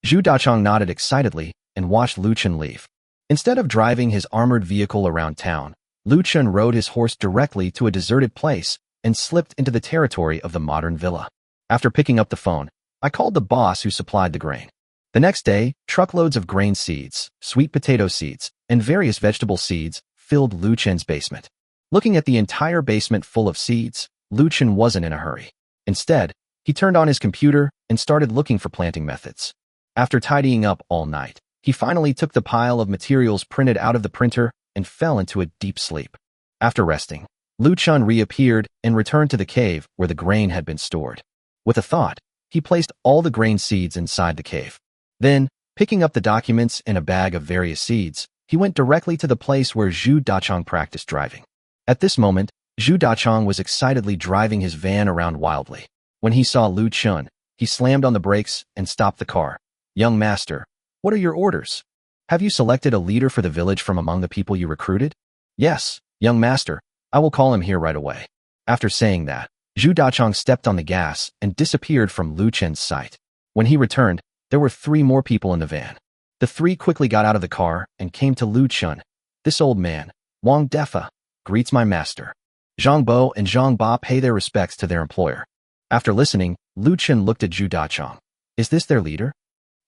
Zhu Dachong nodded excitedly and watched Lu Chen leave. Instead of driving his armored vehicle around town, Lu Chen rode his horse directly to a deserted place and slipped into the territory of the modern villa. After picking up the phone, I called the boss who supplied the grain. The next day, truckloads of grain seeds, sweet potato seeds, and various vegetable seeds filled Lu Chen's basement. Looking at the entire basement full of seeds, Lu Chen wasn't in a hurry. Instead, he turned on his computer and started looking for planting methods. After tidying up all night, he finally took the pile of materials printed out of the printer and fell into a deep sleep. After resting, Lu Chen reappeared and returned to the cave where the grain had been stored. With a thought, he placed all the grain seeds inside the cave. Then, picking up the documents and a bag of various seeds, he went directly to the place where Zhu Dachong practiced driving. At this moment, Zhu Dachong was excitedly driving his van around wildly. When he saw Lu Chen, he slammed on the brakes and stopped the car. Young master, what are your orders? Have you selected a leader for the village from among the people you recruited? Yes, young master, I will call him here right away. After saying that, Zhu Dachong stepped on the gas and disappeared from Lu Chen's sight. When he returned, there were 3 more people in the van. The 3 quickly got out of the car and came to Lu Chen. This old man, Wang Defa, greets my master. Zhang Bo and Zhang Ba pay their respects to their employer. After listening, Lu Chen looked at Zhu Dachong. Is this their leader?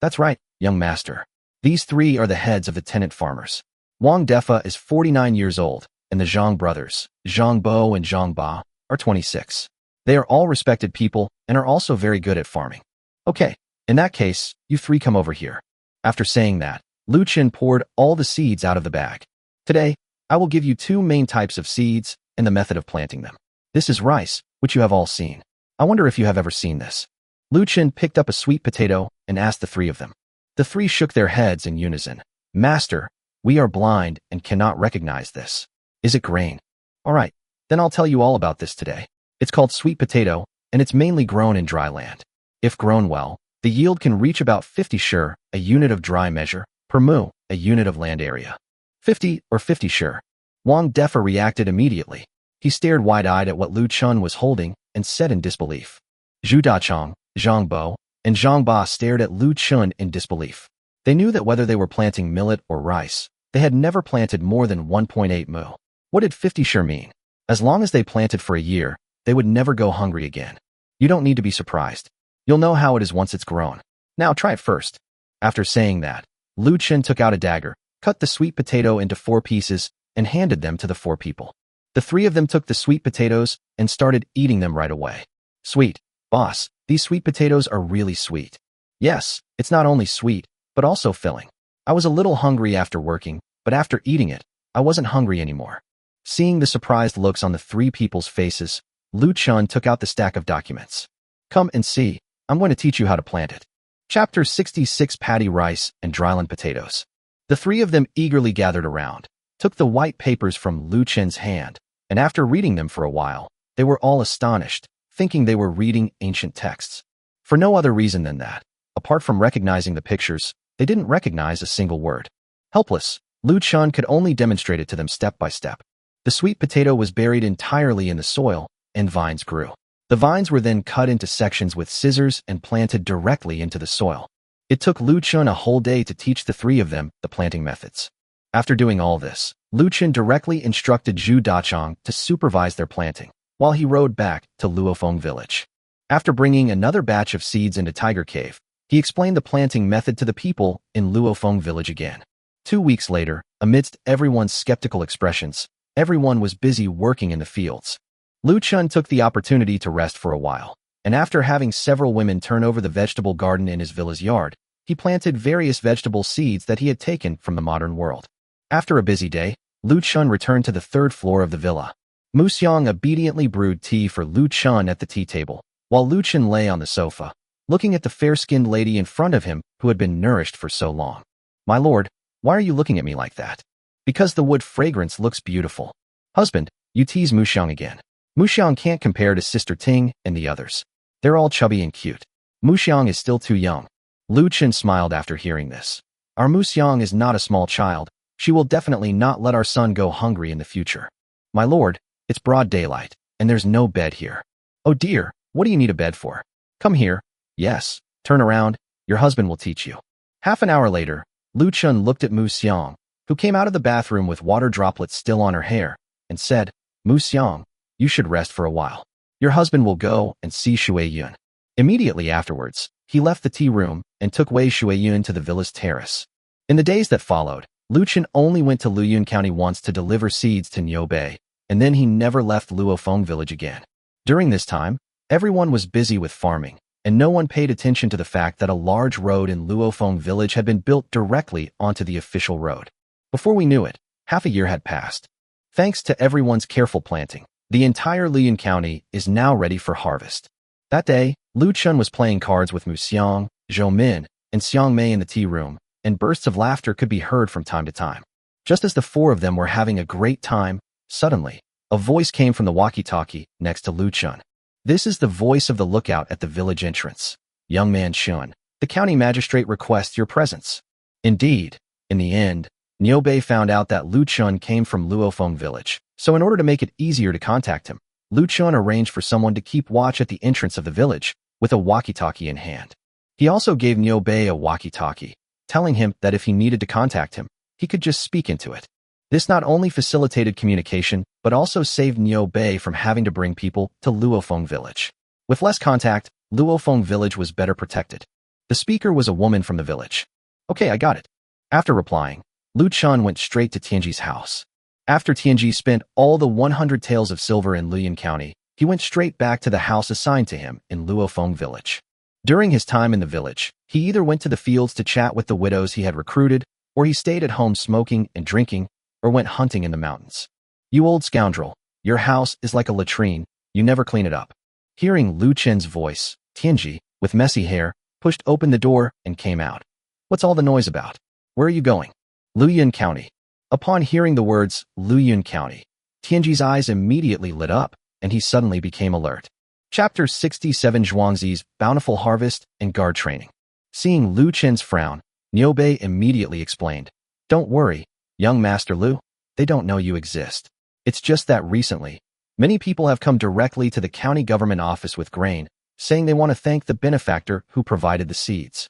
That's right, young master. These 3 are the heads of the tenant farmers. Wang Defa is 49 years old, and the Zhang brothers, Zhang Bo and Zhang Ba, are 26. They are all respected people and are also very good at farming. Okay. In that case, you 3 come over here. After saying that, Lu Chen poured all the seeds out of the bag. Today, I will give you 2 main types of seeds and the method of planting them. This is rice, which you have all seen. I wonder if you have ever seen this. Lu Chen picked up a sweet potato and asked the 3 of them. The 3 shook their heads in unison. Master, we are blind and cannot recognize this. Is it grain? All right, then I'll tell you all about this today. It's called sweet potato, and it's mainly grown in dry land. If grown well, the yield can reach about 50 shur, a unit of dry measure, per mu, a unit of land area. 50 or 50 shur. Wang Defa reacted immediately. He stared wide-eyed at what Lu Chen was holding and said in disbelief. Zhu Dachong, Zhang Bo, and Zhang Ba stared at Lu Chen in disbelief. They knew that whether they were planting millet or rice, they had never planted more than 1.8 mu. What did 50 shur mean? As long as they planted for a year, they would never go hungry again. You don't need to be surprised. You'll know how it is once it's grown. Now try it first." After saying that, Lu Chen took out a dagger, cut the sweet potato into 4 pieces, and handed them to the 4 people. The 3 of them took the sweet potatoes and started eating them right away. "Sweet, boss, these sweet potatoes are really sweet." "Yes, it's not only sweet, but also filling. I was a little hungry after working, but after eating it, I wasn't hungry anymore." Seeing the surprised looks on the 3 people's faces, Lu Chen took out the stack of documents. "Come and see, I'm going to teach you how to plant it." Chapter 66: Paddy Rice and Dryland Potatoes. The 3 of them eagerly gathered around, took the white papers from Lu Chen's hand, and after reading them for a while, they were all astonished, thinking they were reading ancient texts. For no other reason than that, apart from recognizing the pictures, they didn't recognize a single word. Helpless, Lu Chen could only demonstrate it to them step by step. The sweet potato was buried entirely in the soil, and vines grew. The vines were then cut into sections with scissors and planted directly into the soil. It took Lu Chen a whole day to teach the 3 of them the planting methods. After doing all this, Lu Chen directly instructed Zhu Dachong to supervise their planting, while he rode back to Luofeng village. After bringing another batch of seeds into Tiger Cave, he explained the planting method to the people in Luofeng village again. 2 weeks later, amidst everyone's skeptical expressions, everyone was busy working in the fields. Lu Chen took the opportunity to rest for a while, and after having several women turn over the vegetable garden in his villa's yard, he planted various vegetable seeds that he had taken from the modern world. After a busy day, Lu Chen returned to the 3rd floor of the villa. Mu Xiang obediently brewed tea for Lu Chen at the tea table, while Lu Chen lay on the sofa, looking at the fair-skinned lady in front of him who had been nourished for so long. "My lord, why are you looking at me like that?" "Because the wood fragrance looks beautiful." "Husband, you tease Mu Xiang again." Mu Xiang can't compare to Sister Ting and the others. They're all chubby and cute. Mu Xiang is still too young. Lu Chen smiled after hearing this. "Our Mu Xiang is not a small child. She will definitely not let our son go hungry in the future." "My lord, it's broad daylight, and there's no bed here." "Oh dear, what do you need a bed for?" "Come here." "Yes, turn around, your husband will teach you." Half an hour later, Lu Chen looked at Mu Xiang, who came out of the bathroom with water droplets still on her hair, and said, "Mu Xiang, you should rest for a while. Your husband will go and see Shui Yun." Immediately afterwards, he left the tea room and took Wei Shui Yun to the villa's terrace. In the days that followed, Lu Chen only went to Luyun County once to deliver seeds to Niu Bei, and then he never left Luofeng village again. During this time, everyone was busy with farming, and no one paid attention to the fact that a large road in Luofeng village had been built directly onto the official road. Before we knew it, half a year had passed. Thanks to everyone's careful planting, the entire Luyun County is now ready for harvest. That day, Lu Chen was playing cards with Mu Xiang, Zhou Min, and Xiang Mei in the tea room, and bursts of laughter could be heard from time to time. Just as the 4 of them were having a great time, suddenly, a voice came from the walkie-talkie next to Lu Chen. "This is the voice of the lookout at the village entrance. Young man Chen, the county magistrate requests your presence." Indeed, in the end, Niu Bei found out that Lu Chen came from Luofeng village, so in order to make it easier to contact him, Lu Chen arranged for someone to keep watch at the entrance of the village, with a walkie-talkie in hand. He also gave Niu Bei a walkie-talkie, telling him that if he needed to contact him, he could just speak into it. This not only facilitated communication, but also saved Niu Bei from having to bring people to Luofeng village. With less contact, Luofeng village was better protected. The speaker was a woman from the village. "Okay, I got it." After replying, Lu Chen went straight to Tianji's house. After Tianji spent all the 100 taels of silver in Luyun County, he went straight back to the house assigned to him in Luofeng village. During his time in the village, he either went to the fields to chat with the widows he had recruited, or he stayed at home smoking and drinking, or went hunting in the mountains. "You old scoundrel, your house is like a latrine, you never clean it up." Hearing Lu Chen's voice, Tianji, with messy hair, pushed open the door and came out. "What's all the noise about? Where are you going?" "Luyun County." Upon hearing the words Luyun County, Tianji's eyes immediately lit up, and he suddenly became alert. Chapter 67: Zhuangzi's Bountiful Harvest and Guard Training. Seeing Lu Chen's frown, Niu Bei immediately explained, "Don't worry, young Master Lu, they don't know you exist. It's just that recently, many people have come directly to the county government office with grain, saying they want to thank the benefactor who provided the seeds.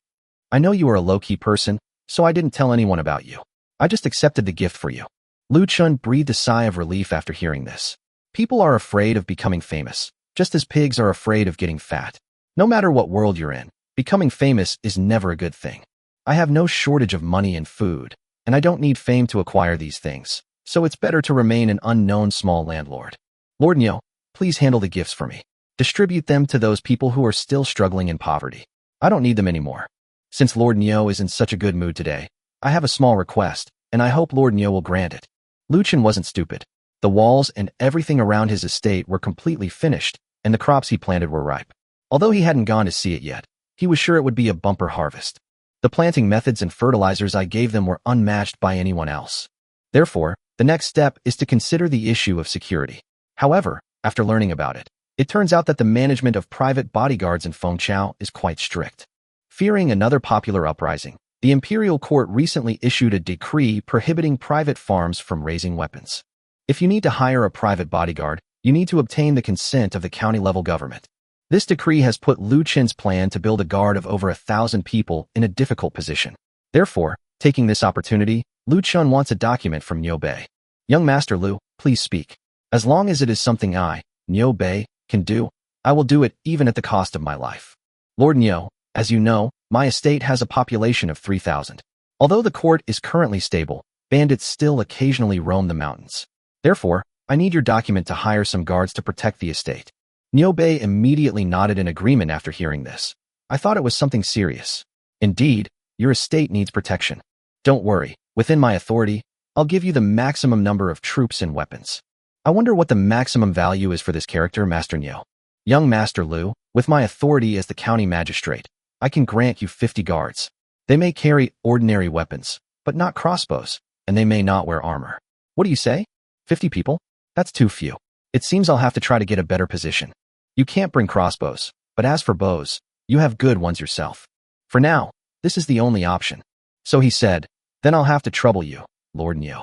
I know you are a low-key person, so I didn't tell anyone about you. I just accepted the gift for you." Lu Chen breathed a sigh of relief after hearing this. People are afraid of becoming famous, just as pigs are afraid of getting fat. No matter what world you're in, becoming famous is never a good thing. I have no shortage of money and food, and I don't need fame to acquire these things, so it's better to remain an unknown small landlord. Lord Nyo, please handle the gifts for me. Distribute them to those people who are still struggling in poverty. I don't need them anymore. Since Lord Nyo is in such a good mood today, I have a small request, and I hope Lord Nyo will grant it. Lu Chen wasn't stupid. The walls and everything around his estate were completely finished, and the crops he planted were ripe. Although he hadn't gone to see it yet, he was sure it would be a bumper harvest. The planting methods and fertilizers I gave them were unmatched by anyone else. Therefore, the next step is to consider the issue of security. However, after learning about it, it turns out that the management of private bodyguards in Fengchao is quite strict. Fearing another popular uprising, the imperial court recently issued a decree prohibiting private farms from raising weapons. If you need to hire a private bodyguard, you need to obtain the consent of the county-level government. This decree has put Lu Chen's plan to build a guard of over 1,000 people in a difficult position. Therefore, taking this opportunity, Lu Chen wants a document from Niu Bei. Young Master Lu, please speak. As long as it is something I, Niu Bei, can do, I will do it even at the cost of my life. Lord Niu, as you know, my estate has a population of 3,000. Although the court is currently stable, bandits still occasionally roam the mountains. Therefore, I need your document to hire some guards to protect the estate. Niu Bei immediately nodded in agreement after hearing this. I thought it was something serious. Indeed, your estate needs protection. Don't worry, within my authority, I'll give you the maximum number of troops and weapons. I wonder what the maximum value is for this character, Master Niu. Young Master Lu, with my authority as the county magistrate, I can grant you 50 guards. They may carry ordinary weapons, but not crossbows, and they may not wear armor. What do you say? 50 people? That's too few. It seems I'll have to try to get a better position. You can't bring crossbows, but as for bows, you have good ones yourself. For now, this is the only option. So he said, then I'll have to trouble you, Lord Niu.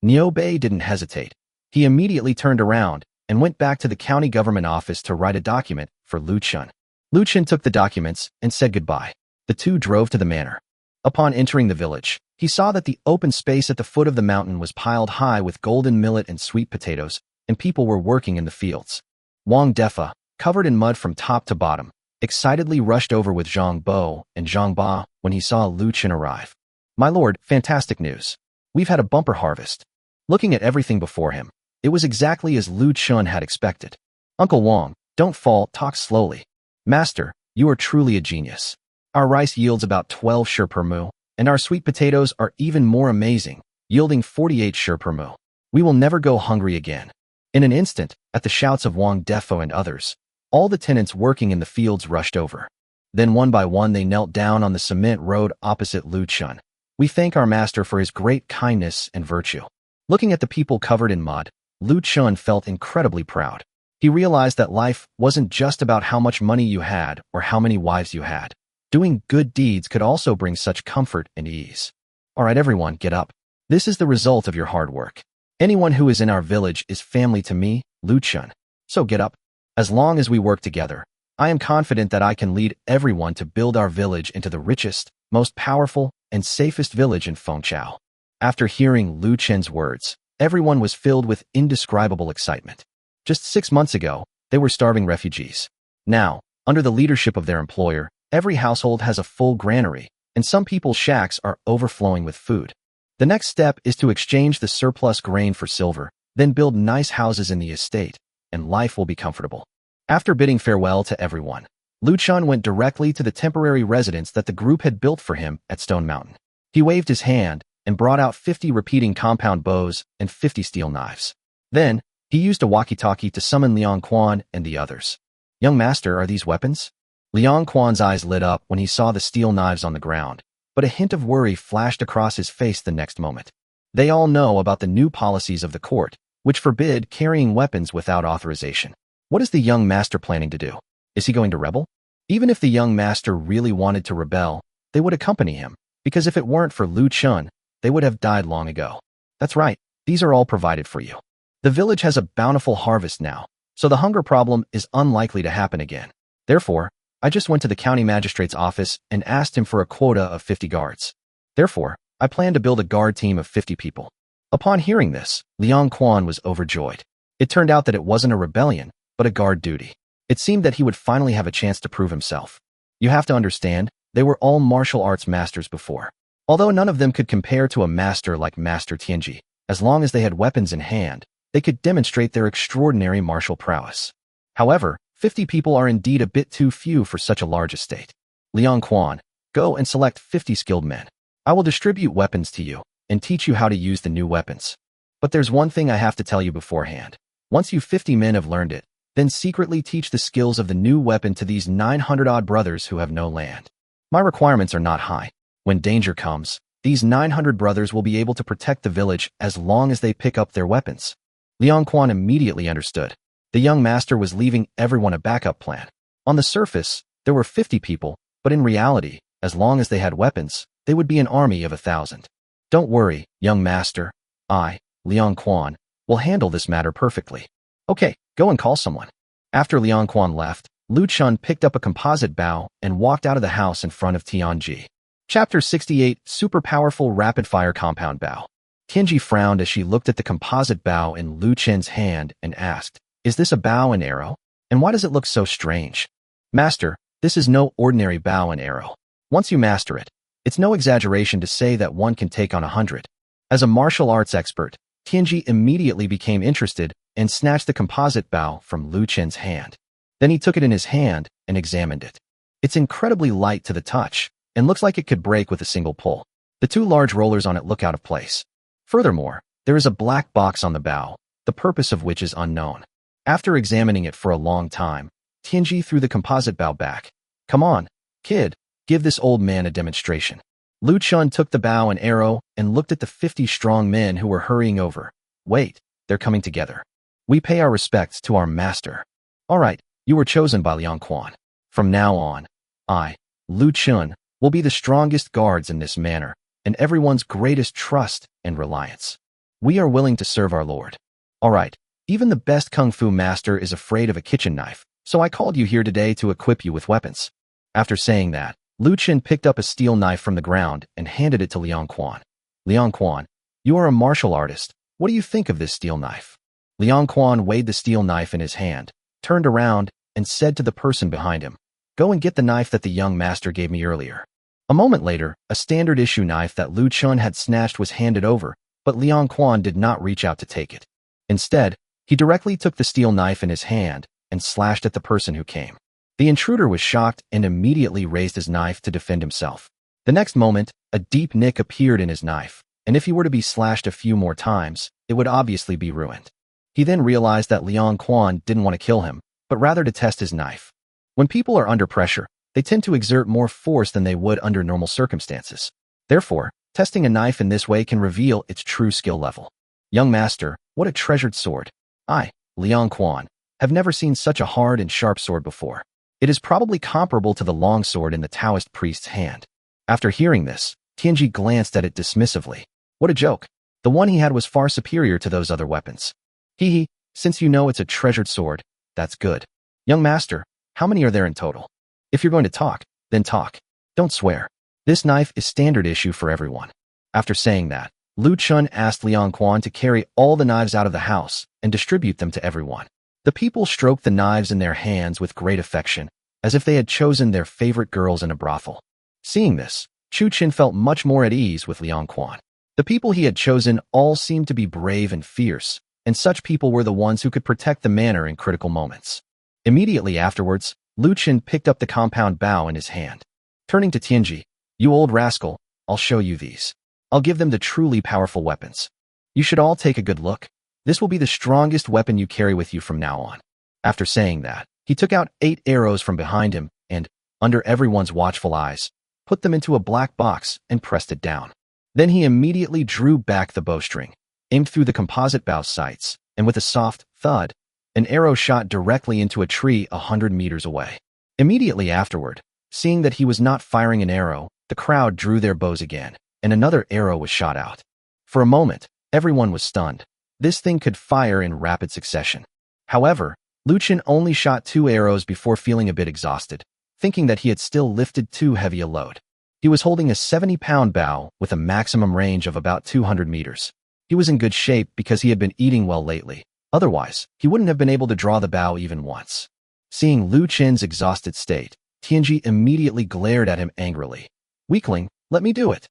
Niu Bei didn't hesitate. He immediately turned around and went back to the county government office to write a document for Lu Chen. Lu Chen took the documents and said goodbye. The two drove to the manor. Upon entering the village, he saw that the open space at the foot of the mountain was piled high with golden millet and sweet potatoes, and people were working in the fields. Wang Defa, covered in mud from top to bottom, excitedly rushed over with Zhang Bo and Zhang Ba when he saw Lu Chen arrive. My lord, fantastic news. We've had a bumper harvest. Looking at everything before him, it was exactly as Lu Chen had expected. Uncle Wang, don't fall, talk slowly. Master, you are truly a genius. Our rice yields about 12 shi per mu, and our sweet potatoes are even more amazing, yielding 48 shi per mu. We will never go hungry again. In an instant, at the shouts of Wang Defo and others, all the tenants working in the fields rushed over. Then one by one they knelt down on the cement road opposite Lu Chen. We thank our master for his great kindness and virtue. Looking at the people covered in mud, Lu Chen felt incredibly proud. He realized that life wasn't just about how much money you had or how many wives you had. Doing good deeds could also bring such comfort and ease. All right, everyone, get up. This is the result of your hard work. Anyone who is in our village is family to me, Lu Chen. So get up. As long as we work together, I am confident that I can lead everyone to build our village into the richest, most powerful, and safest village in Fengchao. After hearing Lu Chen's words, everyone was filled with indescribable excitement. Just 6 months ago, they were starving refugees. Now, under the leadership of their employer, every household has a full granary, and some people's shacks are overflowing with food. The next step is to exchange the surplus grain for silver, then build nice houses in the estate, and life will be comfortable. After bidding farewell to everyone, Lu Chen went directly to the temporary residence that the group had built for him at Stone Mountain. He waved his hand and brought out 50 repeating compound bows and 50 steel knives. Then, he used a walkie-talkie to summon Liang Quan and the others. Young master, are these weapons? Liang Quan's eyes lit up when he saw the steel knives on the ground, but a hint of worry flashed across his face the next moment. They all know about the new policies of the court, which forbid carrying weapons without authorization. What is the young master planning to do? Is he going to rebel? Even if the young master really wanted to rebel, they would accompany him, because if it weren't for Lu Chen, they would have died long ago. That's right, these are all provided for you. The village has a bountiful harvest now, so the hunger problem is unlikely to happen again. Therefore, I just went to the county magistrate's office and asked him for a quota of 50 guards. Therefore, I plan to build a guard team of 50 people. Upon hearing this, Liang Quan was overjoyed. It turned out that it wasn't a rebellion, but a guard duty. It seemed that he would finally have a chance to prove himself. You have to understand, they were all martial arts masters before. Although none of them could compare to a master like Master Tianji, as long as they had weapons in hand, they could demonstrate their extraordinary martial prowess. However, 50 people are indeed a bit too few for such a large estate. Liang Quan, go and select 50 skilled men. I will distribute weapons to you and teach you how to use the new weapons. But there's one thing I have to tell you beforehand. Once you 50 men have learned it, then secretly teach the skills of the new weapon to these 900-odd brothers who have no land. My requirements are not high. When danger comes, these 900 brothers will be able to protect the village as long as they pick up their weapons. Liang Quan immediately understood. The young master was leaving everyone a backup plan. On the surface, there were 50 people, but in reality, as long as they had weapons, they would be an army of 1,000. Don't worry, young master. I, Liang Quan, will handle this matter perfectly. Okay, go and call someone. After Liang Quan left, Lu Chen picked up a composite bow and walked out of the house in front of Tianji. Chapter 68, Super Powerful Rapid-Fire Compound Bow. Tianji frowned as she looked at the composite bow in Lu Chen's hand and asked, "Is this a bow and arrow? And why does it look so strange?" "Master, this is no ordinary bow and arrow. Once you master it, it's no exaggeration to say that one can take on 100. As a martial arts expert, Tianji immediately became interested and snatched the composite bow from Lu Chen's hand. Then he took it in his hand and examined it. It's incredibly light to the touch and looks like it could break with a single pull. The two large rollers on it look out of place. Furthermore, there is a black box on the bow, the purpose of which is unknown. After examining it for a long time, Tianji threw the composite bow back. "Come on, kid, give this old man a demonstration." Lu Chen took the bow and arrow and looked at the 50 strong men who were hurrying over. "Wait, they're coming together. We pay our respects to our master." "All right, you were chosen by Liang Quan. From now on, I, Lu Chen, will be the strongest guards in this manor and everyone's greatest trust and reliance. We are willing to serve our lord. All right, even the best kung fu master is afraid of a kitchen knife, so I called you here today to equip you with weapons." After saying that, Lu Chen picked up a steel knife from the ground and handed it to Liang Quan. "Liang Quan, you are a martial artist. What do you think of this steel knife?" Liang Quan weighed the steel knife in his hand, turned around, and said to the person behind him, "Go and get the knife that the young master gave me earlier." A moment later, a standard issue knife that Lu Chen had snatched was handed over, but Liang Quan did not reach out to take it. Instead, he directly took the steel knife in his hand and slashed at the person who came. The intruder was shocked and immediately raised his knife to defend himself. The next moment, a deep nick appeared in his knife, and if he were to be slashed a few more times, it would obviously be ruined. He then realized that Liang Quan didn't want to kill him, but rather to test his knife. When people are under pressure, they tend to exert more force than they would under normal circumstances. Therefore, testing a knife in this way can reveal its true skill level. "Young master, what a treasured sword. I, Liang Quan, have never seen such a hard and sharp sword before. It is probably comparable to the long sword in the Taoist priest's hand." After hearing this, Tianji glanced at it dismissively. What a joke. The one he had was far superior to those other weapons. "Hee, since you know it's a treasured sword, that's good. Young master, how many are there in total? If you're going to talk, then talk. Don't swear. This knife is standard issue for everyone." After saying that, Lu Chen asked Liang Quan to carry all the knives out of the house and distribute them to everyone. The people stroked the knives in their hands with great affection, as if they had chosen their favorite girls in a brothel. Seeing this, Chu Qin felt much more at ease with Liang Quan. The people he had chosen all seemed to be brave and fierce, and such people were the ones who could protect the manor in critical moments. Immediately afterwards, Lu Chen picked up the compound bow in his hand. Turning to Tianji, "You old rascal, I'll show you these. I'll give them the truly powerful weapons. You should all take a good look. This will be the strongest weapon you carry with you from now on." After saying that, he took out 8 arrows from behind him and, under everyone's watchful eyes, put them into a black box and pressed it down. Then he immediately drew back the bowstring, aimed through the composite bow sights, and with a soft thud, an arrow shot directly into a tree 100 meters away. Immediately afterward, seeing that he was not firing an arrow, the crowd drew their bows again, and another arrow was shot out. For a moment, everyone was stunned. This thing could fire in rapid succession. However, Lu Chen only shot 2 arrows before feeling a bit exhausted, thinking that he had still lifted too heavy a load. He was holding a 70-pound bow with a maximum range of about 200 meters. He was in good shape because he had been eating well lately. Otherwise, he wouldn't have been able to draw the bow even once. Seeing Lu Chen's exhausted state, Tianji immediately glared at him angrily. "Weakling, let me do it."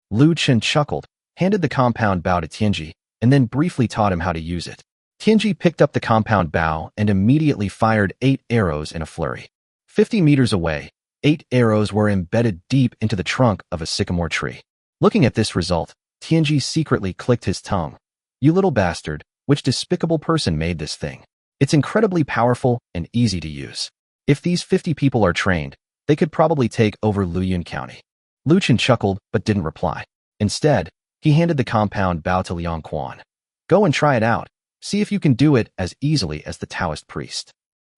Lu Chen chuckled, handed the compound bow to Tianji, and then briefly taught him how to use it. Tianji picked up the compound bow and immediately fired 8 arrows in a flurry. 50 meters away, 8 arrows were embedded deep into the trunk of a sycamore tree. Looking at this result, Tianji secretly clicked his tongue. "You little bastard, which despicable person made this thing? It's incredibly powerful and easy to use. If these 50 people are trained, they could probably take over Luyun County." Lu Chen chuckled but didn't reply. Instead, he handed the compound bow to Liang Quan. "Go and try it out. See if you can do it as easily as the Taoist priest."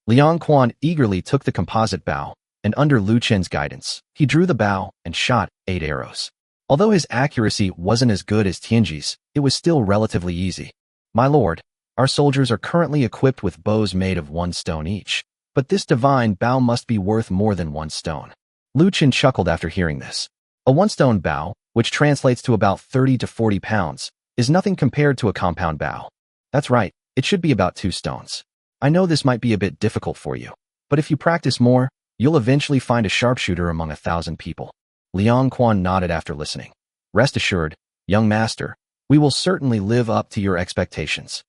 Liang Quan eagerly took the composite bow, and under Lu Chen's guidance, he drew the bow and shot 8 arrows. Although his accuracy wasn't as good as Tianji's, it was still relatively easy. "My lord, our soldiers are currently equipped with bows made of 1 stone each, but this divine bow must be worth more than 1 stone." Lu Chen chuckled after hearing this. A 1-stone bow, which translates to about 30 to 40 pounds, is nothing compared to a compound bow. "That's right, it should be about 2 stones. I know this might be a bit difficult for you, but if you practice more, you'll eventually find a sharpshooter among 1,000 people." Liang Quan nodded after listening. "Rest assured, young master, we will certainly live up to your expectations."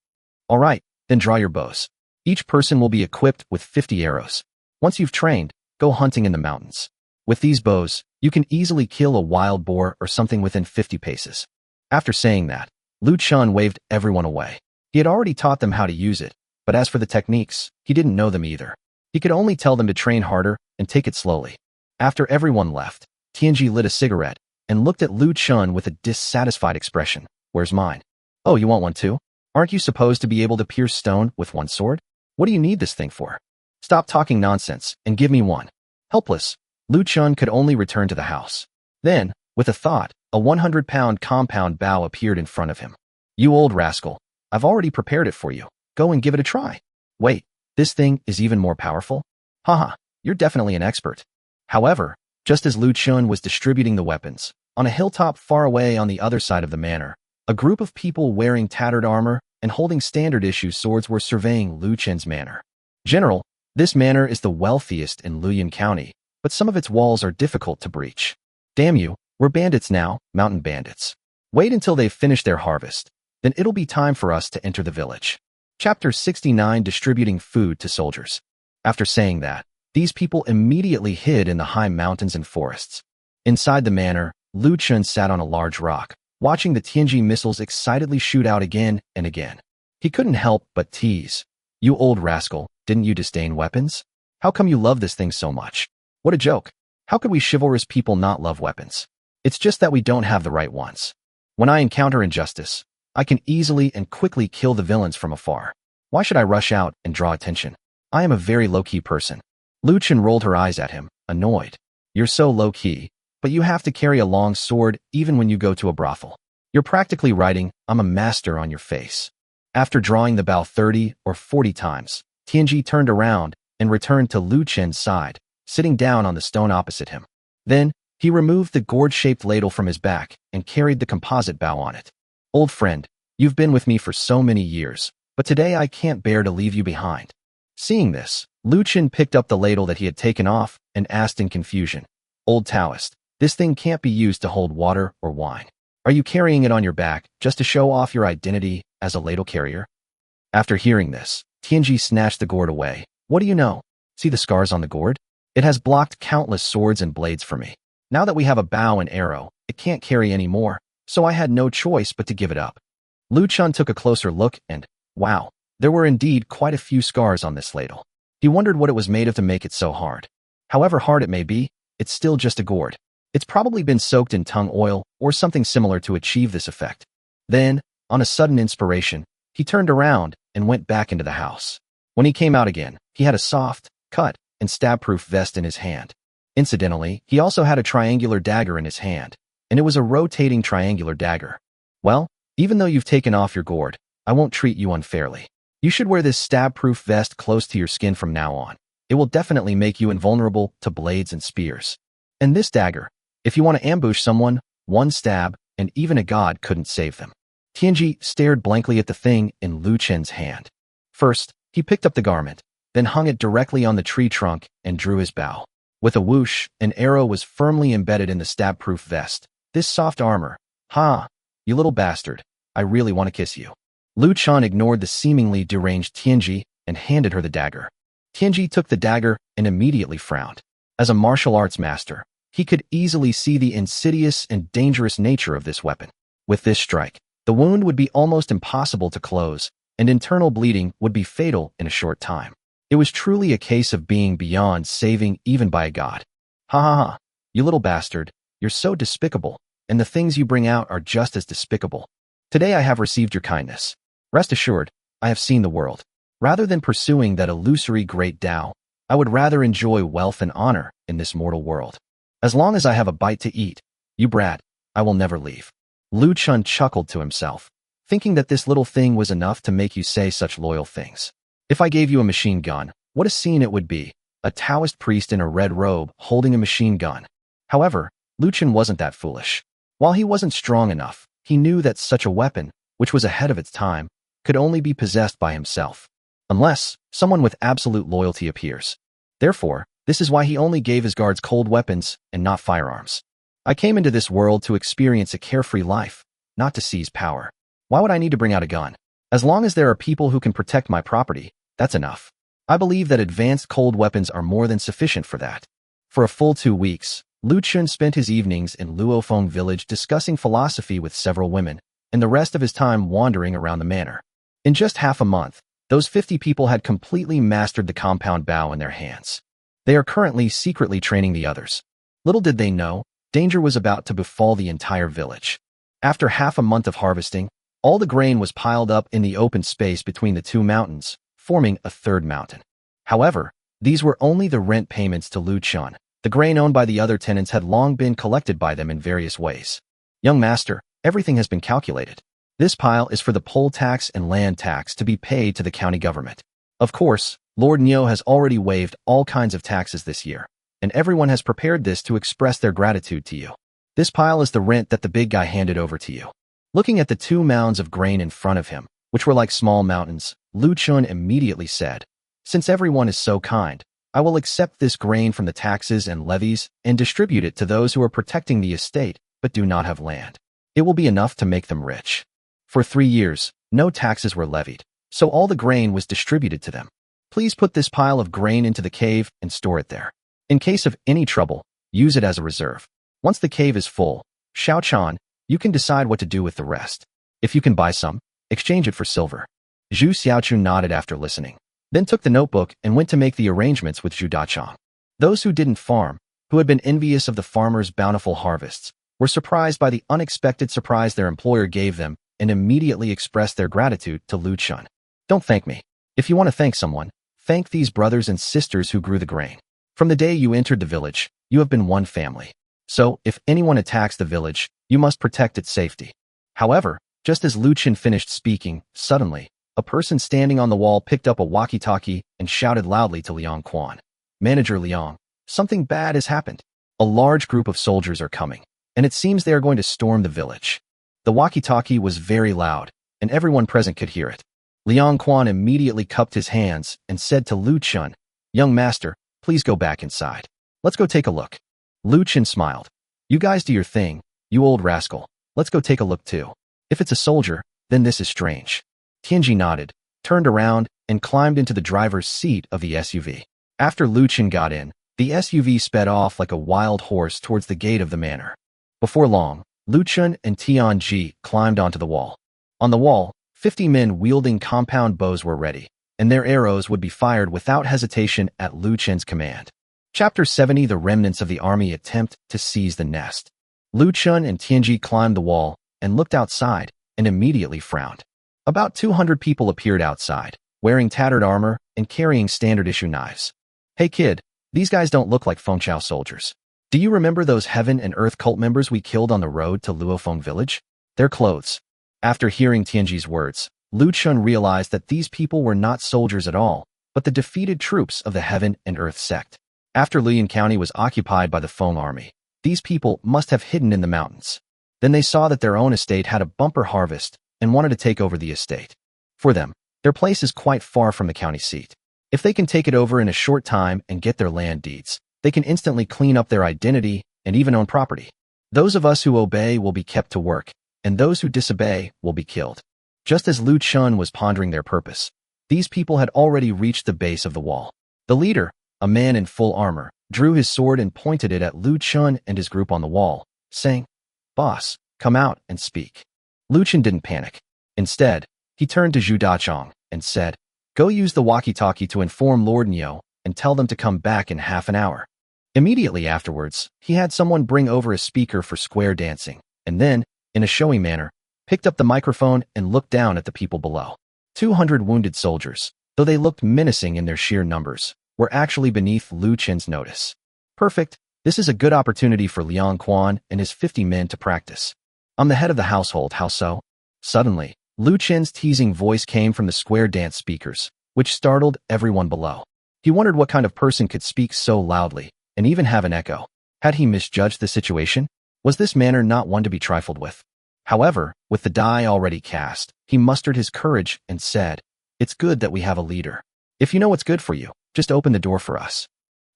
"All right, then draw your bows. Each person will be equipped with 50 arrows. Once you've trained, go hunting in the mountains. With these bows, you can easily kill a wild boar or something within 50 paces." After saying that, Lu Chen waved everyone away. He had already taught them how to use it, but as for the techniques, he didn't know them either. He could only tell them to train harder and take it slowly. After everyone left, Tianji lit a cigarette and looked at Lu Chen with a dissatisfied expression. "Where's mine?" "Oh, you want one too? Aren't you supposed to be able to pierce stone with 1 sword? What do you need this thing for? Stop talking nonsense and give me one." Helpless, Lu Chen could only return to the house. Then, with a thought, a 100-pound compound bow appeared in front of him. "You old rascal, I've already prepared it for you. Go and give it a try." "Wait, this thing is even more powerful?" "Haha, you're definitely an expert." However, just as Lu Chen was distributing the weapons, on a hilltop far away on the other side of the manor, a group of people wearing tattered armor and holding standard-issue swords were surveying Lu Chen's manor. "General, this manor is the wealthiest in Luyun County, but some of its walls are difficult to breach. Damn you, we're bandits now, mountain bandits. Wait until they've finished their harvest, then it'll be time for us to enter the village." Chapter 69, Distributing Food to Soldiers. After saying that, these people immediately hid in the high mountains and forests. Inside the manor, Lu Chen sat on a large rock, watching the Tianji missiles excitedly shoot out again and again. He couldn't help but tease. "You old rascal, didn't you disdain weapons? How come you love this thing so much? What a joke. How could we chivalrous people not love weapons? It's just that we don't have the right ones. When I encounter injustice, I can easily and quickly kill the villains from afar. Why should I rush out and draw attention? I am a very low-key person." Lu Chen rolled her eyes at him, annoyed. "You're so low-key, but you have to carry a long sword even when you go to a brothel. You're practically writing, 'I'm a master' on your face." After drawing the bow 30 or 40 times, Tianji turned around and returned to Lu Chen's side, sitting down on the stone opposite him. Then, he removed the gourd-shaped ladle from his back and carried the composite bow on it. "Old friend, you've been with me for so many years, but today I can't bear to leave you behind." Seeing this, Lu Chen picked up the ladle that he had taken off and asked in confusion, "Old Taoist, this thing can't be used to hold water or wine. Are you carrying it on your back just to show off your identity as a ladle carrier?" After hearing this, Tianji snatched the gourd away. "What do you know? See the scars on the gourd? It has blocked countless swords and blades for me. Now that we have a bow and arrow, it can't carry any more, so I had no choice but to give it up." Lu Chen took a closer look and, wow, there were indeed quite a few scars on this ladle. He wondered what it was made of to make it so hard. However hard it may be, it's still just a gourd. It's probably been soaked in tung oil or something similar to achieve this effect. Then, on a sudden inspiration, he turned around and went back into the house. When he came out again, he had a soft, cut, and stab-proof vest in his hand. Incidentally, he also had a triangular dagger in his hand, and it was a rotating triangular dagger. "Well, even though you've taken off your gourd, I won't treat you unfairly. You should wear this stab-proof vest close to your skin from now on. It will definitely make you invulnerable to blades and spears. And this dagger, if you want to ambush someone, one stab, and even a god couldn't save them." Tianji stared blankly at the thing in Lu Chen's hand. First, he picked up the garment, then hung it directly on the tree trunk and drew his bow. With a whoosh, an arrow was firmly embedded in the stab-proof vest. This soft armor. Ha! You little bastard. I really want to kiss you. Lu Chen ignored the seemingly deranged Tianji and handed her the dagger. Tianji took the dagger and immediately frowned. As a martial arts master, he could easily see the insidious and dangerous nature of this weapon. With this strike, the wound would be almost impossible to close, and internal bleeding would be fatal in a short time. It was truly a case of being beyond saving even by a god. Ha ha ha, you little bastard, you're so despicable, and the things you bring out are just as despicable. Today I have received your kindness. Rest assured, I have seen the world. Rather than pursuing that illusory great Tao, I would rather enjoy wealth and honor in this mortal world. As long as I have a bite to eat, you brat, I will never leave. Lu Chen chuckled to himself, thinking that this little thing was enough to make you say such loyal things. If I gave you a machine gun, what a scene it would be, a Taoist priest in a red robe holding a machine gun. However, Lu Chen wasn't that foolish. While he wasn't strong enough, he knew that such a weapon, which was ahead of its time, could only be possessed by himself, unless someone with absolute loyalty appears. Therefore, this is why he only gave his guards cold weapons and not firearms. I came into this world to experience a carefree life, not to seize power. Why would I need to bring out a gun? As long as there are people who can protect my property, that's enough. I believe that advanced cold weapons are more than sufficient for that. For a full 2 weeks, Lu Chen spent his evenings in Luofeng village discussing philosophy with several women, and the rest of his time wandering around the manor. In just half a month, those 50 people had completely mastered the compound bow in their hands. They are currently secretly training the others. Little did they know, danger was about to befall the entire village. After half a month of harvesting, all the grain was piled up in the open space between the 2 mountains, forming a 3rd mountain. However, these were only the rent payments to Lu Chen. The grain owned by the other tenants had long been collected by them in various ways. Young master, everything has been calculated. This pile is for the poll tax and land tax to be paid to the county government. Of course, Lord Nyo has already waived all kinds of taxes this year, and everyone has prepared this to express their gratitude to you. This pile is the rent that the big guy handed over to you. Looking at the 2 mounds of grain in front of him, which were like small mountains, Lu Chen immediately said, "Since everyone is so kind, I will accept this grain from the taxes and levies and distribute it to those who are protecting the estate but do not have land. It will be enough to make them rich." For 3 years, no taxes were levied, so all the grain was distributed to them. Please put this pile of grain into the cave and store it there. In case of any trouble, use it as a reserve. Once the cave is full, Xiao Chan, you can decide what to do with the rest. If you can buy some, exchange it for silver. Zhu Xiaochu nodded after listening, then took the notebook and went to make the arrangements with Zhu Dachang. Those who didn't farm, who had been envious of the farmers' bountiful harvests, were surprised by the unexpected surprise their employer gave them and immediately expressed their gratitude to Lu Chen. Don't thank me. If you want to thank someone, thank these brothers and sisters who grew the grain. From the day you entered the village, you have been one family. So, if anyone attacks the village, you must protect its safety. However, just as Lu Chen finished speaking, suddenly, a person standing on the wall picked up a walkie-talkie and shouted loudly to Liang Quan. "Manager Liang, something bad has happened. A large group of soldiers are coming, and it seems they are going to storm the village." The walkie-talkie was very loud, and everyone present could hear it. Liang Quan immediately cupped his hands and said to Lu Chen, "Young master, please go back inside. Let's go take a look." Lu Chen smiled. "You guys do your thing, you old rascal. Let's go take a look too. If it's a soldier, then this is strange." Tianji nodded, turned around, and climbed into the driver's seat of the SUV. After Lu Chen got in, the SUV sped off like a wild horse towards the gate of the manor. Before long, Lu Chen and Tianji climbed onto the wall. On the wall, 50 men wielding compound bows were ready, and their arrows would be fired without hesitation at Lu Chen's command. Chapter 70: The remnants of the army attempt to seize the nest. Lu Chen and Tianji climbed the wall and looked outside and immediately frowned. About 200 people appeared outside, wearing tattered armor and carrying standard-issue knives. "Hey kid, these guys don't look like Fengchao soldiers. Do you remember those Heaven and Earth cult members we killed on the road to Luofeng village? Their clothes." After hearing Tianji's words, Lu Chen realized that these people were not soldiers at all, but the defeated troops of the Heaven and Earth sect. After Luyan County was occupied by the Feng army, these people must have hidden in the mountains. Then they saw that their own estate had a bumper harvest and wanted to take over the estate. For them, their place is quite far from the county seat. If they can take it over in a short time and get their land deeds, they can instantly clean up their identity and even own property. Those of us who obey will be kept to work, and those who disobey will be killed. Just as Lu Chen was pondering their purpose, these people had already reached the base of the wall. The leader, a man in full armor, drew his sword and pointed it at Lu Chen and his group on the wall, saying, "Boss, come out and speak." Lu Chen didn't panic. Instead, he turned to Zhu Dachong and said, "Go use the walkie-talkie to inform Lord Niu and tell them to come back in half an hour." Immediately afterwards, he had someone bring over a speaker for square dancing, and then, in a showy manner, picked up the microphone and looked down at the people below. 200 wounded soldiers, though they looked menacing in their sheer numbers, were actually beneath Lu Chen's notice. Perfect. This is a good opportunity for Liang Quan and his 50 men to practice. I'm the head of the household, how so? Suddenly, Lu Chen's teasing voice came from the square dance speakers, which startled everyone below. He wondered what kind of person could speak so loudly and even have an echo. Had he misjudged the situation? Was this manner not one to be trifled with? However, with the die already cast, he mustered his courage and said, "It's good that we have a leader. If you know what's good for you, just open the door for us.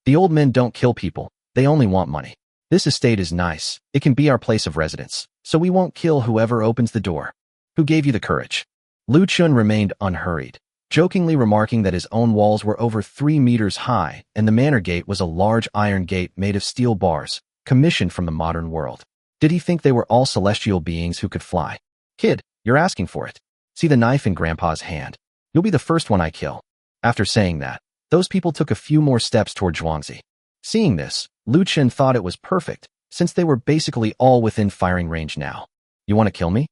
The old men don't kill people, they only want money. This estate is nice, it can be our place of residence, so we won't kill whoever opens the door. Who gave you the courage?" Lu Chen remained unhurried, jokingly remarking that his own walls were over 3 meters high and the manor gate was a large iron gate made of steel bars, commissioned from the modern world. Did he think they were all celestial beings who could fly? "Kid, you're asking for it. See the knife in Grandpa's hand. You'll be the first one I kill." After saying that, those people took a few more steps toward Zhuangzi. Seeing this, Lu Chen thought it was perfect, since they were basically all within firing range now. "You want to kill me?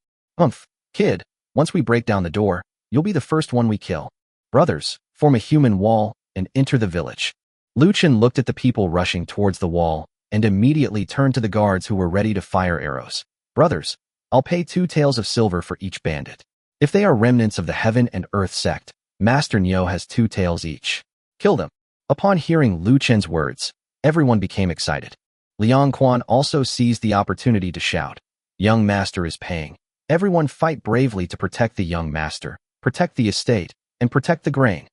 Kid, once we break down the door, you'll be the first one we kill. Brothers, form a human wall and enter the village." Lu Chen looked at the people rushing towards the wall and immediately turned to the guards who were ready to fire arrows. "Brothers, I'll pay 2 taels of silver for each bandit. If they are remnants of the Heaven and Earth sect, Master Niu has 2 taels each. Kill them." Upon hearing Lu Chen's words, everyone became excited. Liang Quan also seized the opportunity to shout, "Young master is paying. Everyone fight bravely to protect the young master, protect the estate, and protect the grain."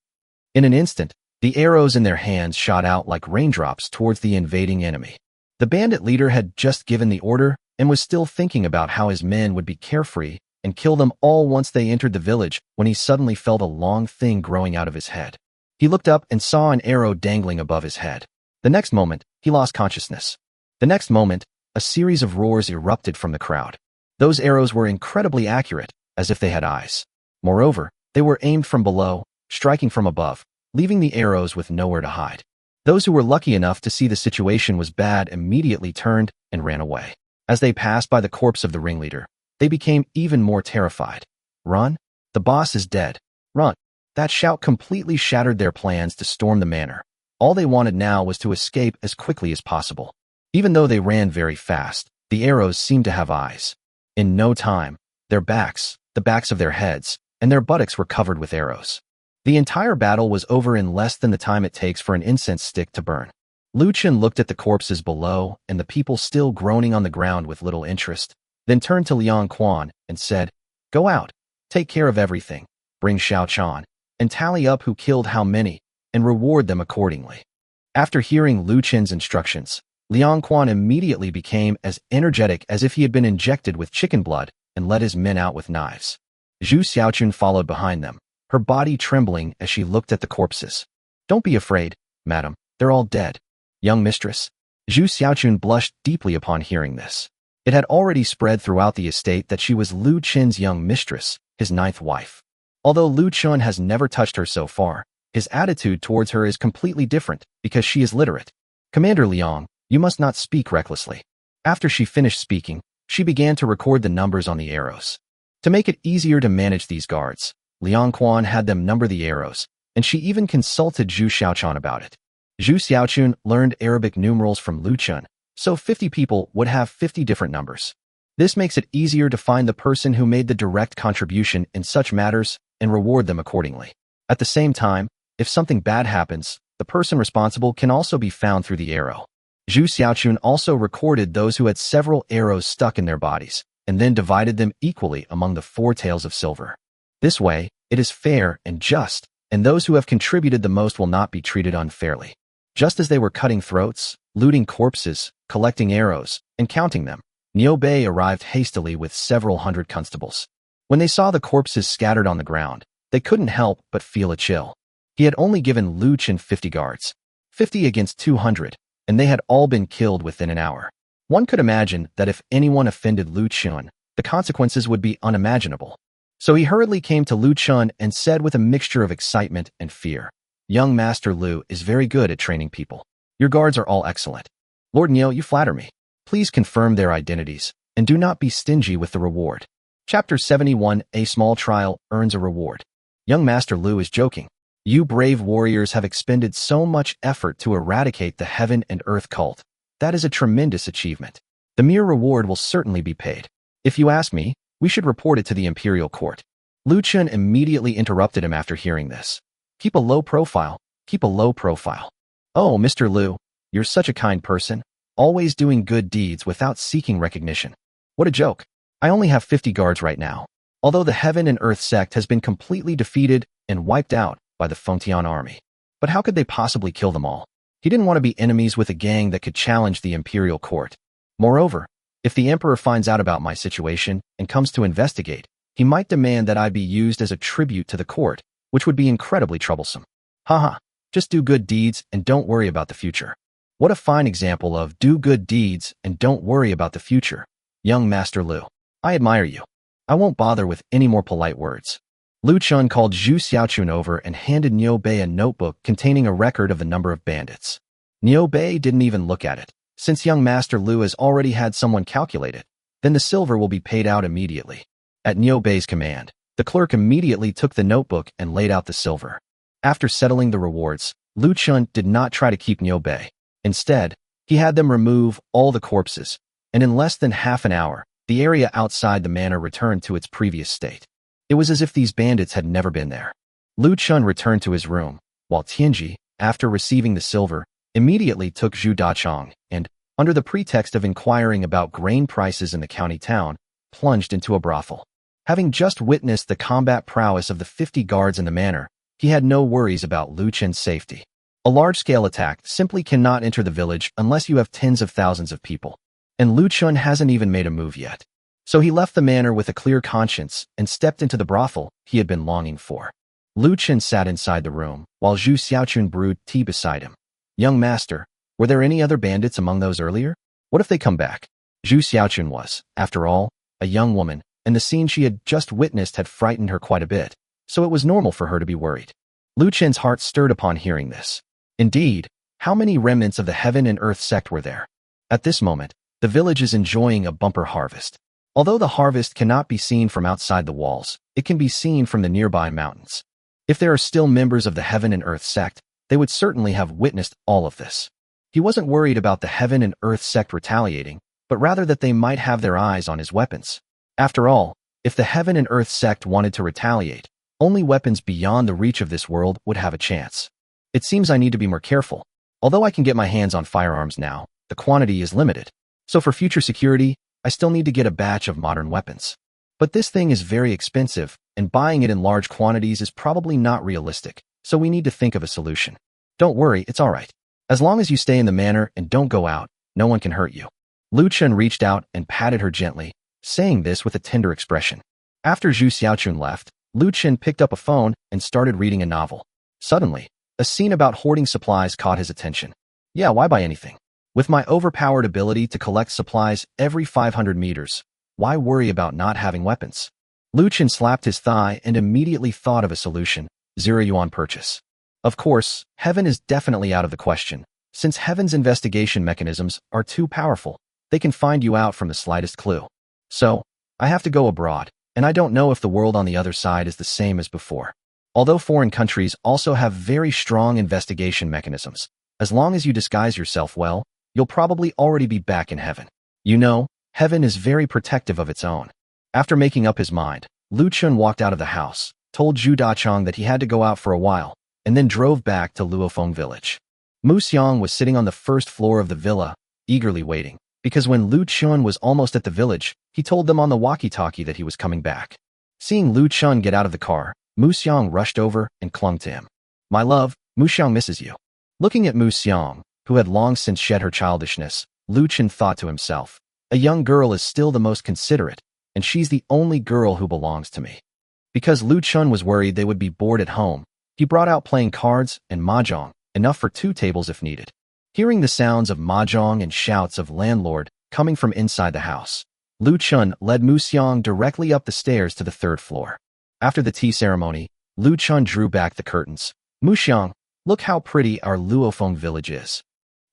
In an instant, the arrows in their hands shot out like raindrops towards the invading enemy. The bandit leader had just given the order and was still thinking about how his men would be carefree and kill them all once they entered the village when he suddenly felt a long thing growing out of his head. He looked up and saw an arrow dangling above his head. The next moment, he lost consciousness. The next moment, a series of roars erupted from the crowd. Those arrows were incredibly accurate, as if they had eyes. Moreover, they were aimed from below, striking from above, leaving the arrows with nowhere to hide. Those who were lucky enough to see the situation was bad immediately turned and ran away. As they passed by the corpse of the ringleader, they became even more terrified. "Run! The boss is dead. Run!" That shout completely shattered their plans to storm the manor. All they wanted now was to escape as quickly as possible. Even though they ran very fast, the arrows seemed to have eyes. In no time, their backs, the backs of their heads, and their buttocks were covered with arrows. The entire battle was over in less than the time it takes for an incense stick to burn. Lu Chen looked at the corpses below and the people still groaning on the ground with little interest, then turned to Liang Quan and said, "Go out, take care of everything, bring Xiao Chan, and tally up who killed how many, and reward them accordingly." After hearing Lu Chen's instructions, Liang Quan immediately became as energetic as if he had been injected with chicken blood and led his men out with knives. Zhu Xiaochun followed behind them, her body trembling as she looked at the corpses. "Don't be afraid, madam, they're all dead. Young mistress." Zhu Xiaochun blushed deeply upon hearing this. It had already spread throughout the estate that she was Lu Chen's young mistress, his 9th wife. Although Lu Chen has never touched her so far, his attitude towards her is completely different because she is literate. "Commander Liang, you must not speak recklessly." After she finished speaking, she began to record the numbers on the arrows. To make it easier to manage these guards, Liang Quan had them number the arrows, and she even consulted Zhu Xiaochun about it. Zhu Xiaochun learned Arabic numerals from Lu Chen, so 50 people would have 50 different numbers. This makes it easier to find the person who made the direct contribution in such matters and reward them accordingly. At the same time, if something bad happens, the person responsible can also be found through the arrow. Zhu Xiaochun also recorded those who had several arrows stuck in their bodies, and then divided them equally among the 4 taels of silver. This way, it is fair and just, and those who have contributed the most will not be treated unfairly. Just as they were cutting throats, looting corpses, collecting arrows, and counting them, Niu Bei arrived hastily with several hundred constables. When they saw the corpses scattered on the ground, they couldn't help but feel a chill. He had only given Lu Chen 50 guards, 50 against 200, and they had all been killed within an hour. One could imagine that if anyone offended Lu Chen, the consequences would be unimaginable. So he hurriedly came to Lu Chen and said with a mixture of excitement and fear, "Young Master Lu is very good at training people. Your guards are all excellent. Lord Niu, you flatter me. Please confirm their identities, and do not be stingy with the reward." Chapter 71, A Small Trial Earns a Reward. Young Master Lu is joking. You brave warriors have expended so much effort to eradicate the heaven and earth cult. That is a tremendous achievement. The mere reward will certainly be paid. If you ask me, we should report it to the imperial court. Lu Chen immediately interrupted him after hearing this. Keep a low profile. Keep a low profile. Oh, Mr. Lu, you're such a kind person, always doing good deeds without seeking recognition. What a joke. I only have 50 guards right now. Although the Heaven and Earth sect has been completely defeated and wiped out by the Fengtian army. But how could they possibly kill them all? He didn't want to be enemies with a gang that could challenge the imperial court. Moreover, if the emperor finds out about my situation and comes to investigate, he might demand that I be used as a tribute to the court, which would be incredibly troublesome. Haha, just do good deeds and don't worry about the future. What a fine example of do good deeds and don't worry about the future. Young Master Lu, I admire you. I won't bother with any more polite words. Lu Chen called Zhu Xiaochun over and handed Niu Bei a notebook containing a record of the number of bandits. Niu Bei didn't even look at it. Since young Master Lu has already had someone calculate it, then the silver will be paid out immediately. At Niu Bei's command, the clerk immediately took the notebook and laid out the silver. After settling the rewards, Lu Chen did not try to keep Niu Bei. Instead, he had them remove all the corpses, and in less than half an hour, the area outside the manor returned to its previous state. It was as if these bandits had never been there. Lu Chen returned to his room, while Tianji, after receiving the silver, immediately took Zhu Dachong and, under the pretext of inquiring about grain prices in the county town, plunged into a brothel. Having just witnessed the combat prowess of the 50 guards in the manor, he had no worries about Lu Chen's safety. A large-scale attack simply cannot enter the village unless you have tens of thousands of people. And Lu Chen hasn't even made a move yet. So he left the manor with a clear conscience and stepped into the brothel he had been longing for. Lu Chen sat inside the room, while Zhu Xiaochun brewed tea beside him. Young master, were there any other bandits among those earlier? What if they come back? Zhu Xiaochun was, after all, a young woman, and the scene she had just witnessed had frightened her quite a bit, so it was normal for her to be worried. Lu Chen's heart stirred upon hearing this. Indeed, how many remnants of the Heaven and Earth sect were there? At this moment, the village is enjoying a bumper harvest. Although the harvest cannot be seen from outside the walls, it can be seen from the nearby mountains. If there are still members of the Heaven and Earth sect, they would certainly have witnessed all of this. He wasn't worried about the Heaven and Earth sect retaliating, but rather that they might have their eyes on his weapons. After all, if the Heaven and Earth sect wanted to retaliate, only weapons beyond the reach of this world would have a chance. It seems I need to be more careful. Although I can get my hands on firearms now, the quantity is limited. So for future security, I still need to get a batch of modern weapons. But this thing is very expensive, and buying it in large quantities is probably not realistic, so we need to think of a solution. Don't worry, it's all right. As long as you stay in the manor and don't go out, no one can hurt you. Lu Chen reached out and patted her gently, saying this with a tender expression. After Zhu Xiaochun left, Lu Chen picked up a phone and started reading a novel. Suddenly, a scene about hoarding supplies caught his attention. Yeah, why buy anything? With my overpowered ability to collect supplies every 500 meters, why worry about not having weapons? Lu Chen slapped his thigh and immediately thought of a solution: 0 yuan purchase. Of course, heaven is definitely out of the question, since heaven's investigation mechanisms are too powerful. They can find you out from the slightest clue. So, I have to go abroad, and I don't know if the world on the other side is the same as before. Although foreign countries also have very strong investigation mechanisms, as long as you disguise yourself well, you'll probably already be back in heaven. You know, heaven is very protective of its own. After making up his mind, Lu Chen walked out of the house, told Zhu Dachong that he had to go out for a while, and then drove back to Luofeng village. Mu Xiang was sitting on the first floor of the villa, eagerly waiting, because when Lu Chen was almost at the village, he told them on the walkie-talkie that he was coming back. Seeing Lu Chen get out of the car, Mu Xiang rushed over and clung to him. My love, Mu Xiang misses you. Looking at Mu Xiang, who had long since shed her childishness, Lu Chen thought to himself, a young girl is still the most considerate, and she's the only girl who belongs to me. Because Lu Chen was worried they would be bored at home, he brought out playing cards and mahjong, enough for 2 tables if needed. Hearing the sounds of mahjong and shouts of landlord coming from inside the house, Lu Chen led Mu Xiang directly up the stairs to the 3rd floor. After the tea ceremony, Lu Chen drew back the curtains. Mu Xiang, look how pretty our Luofeng village is.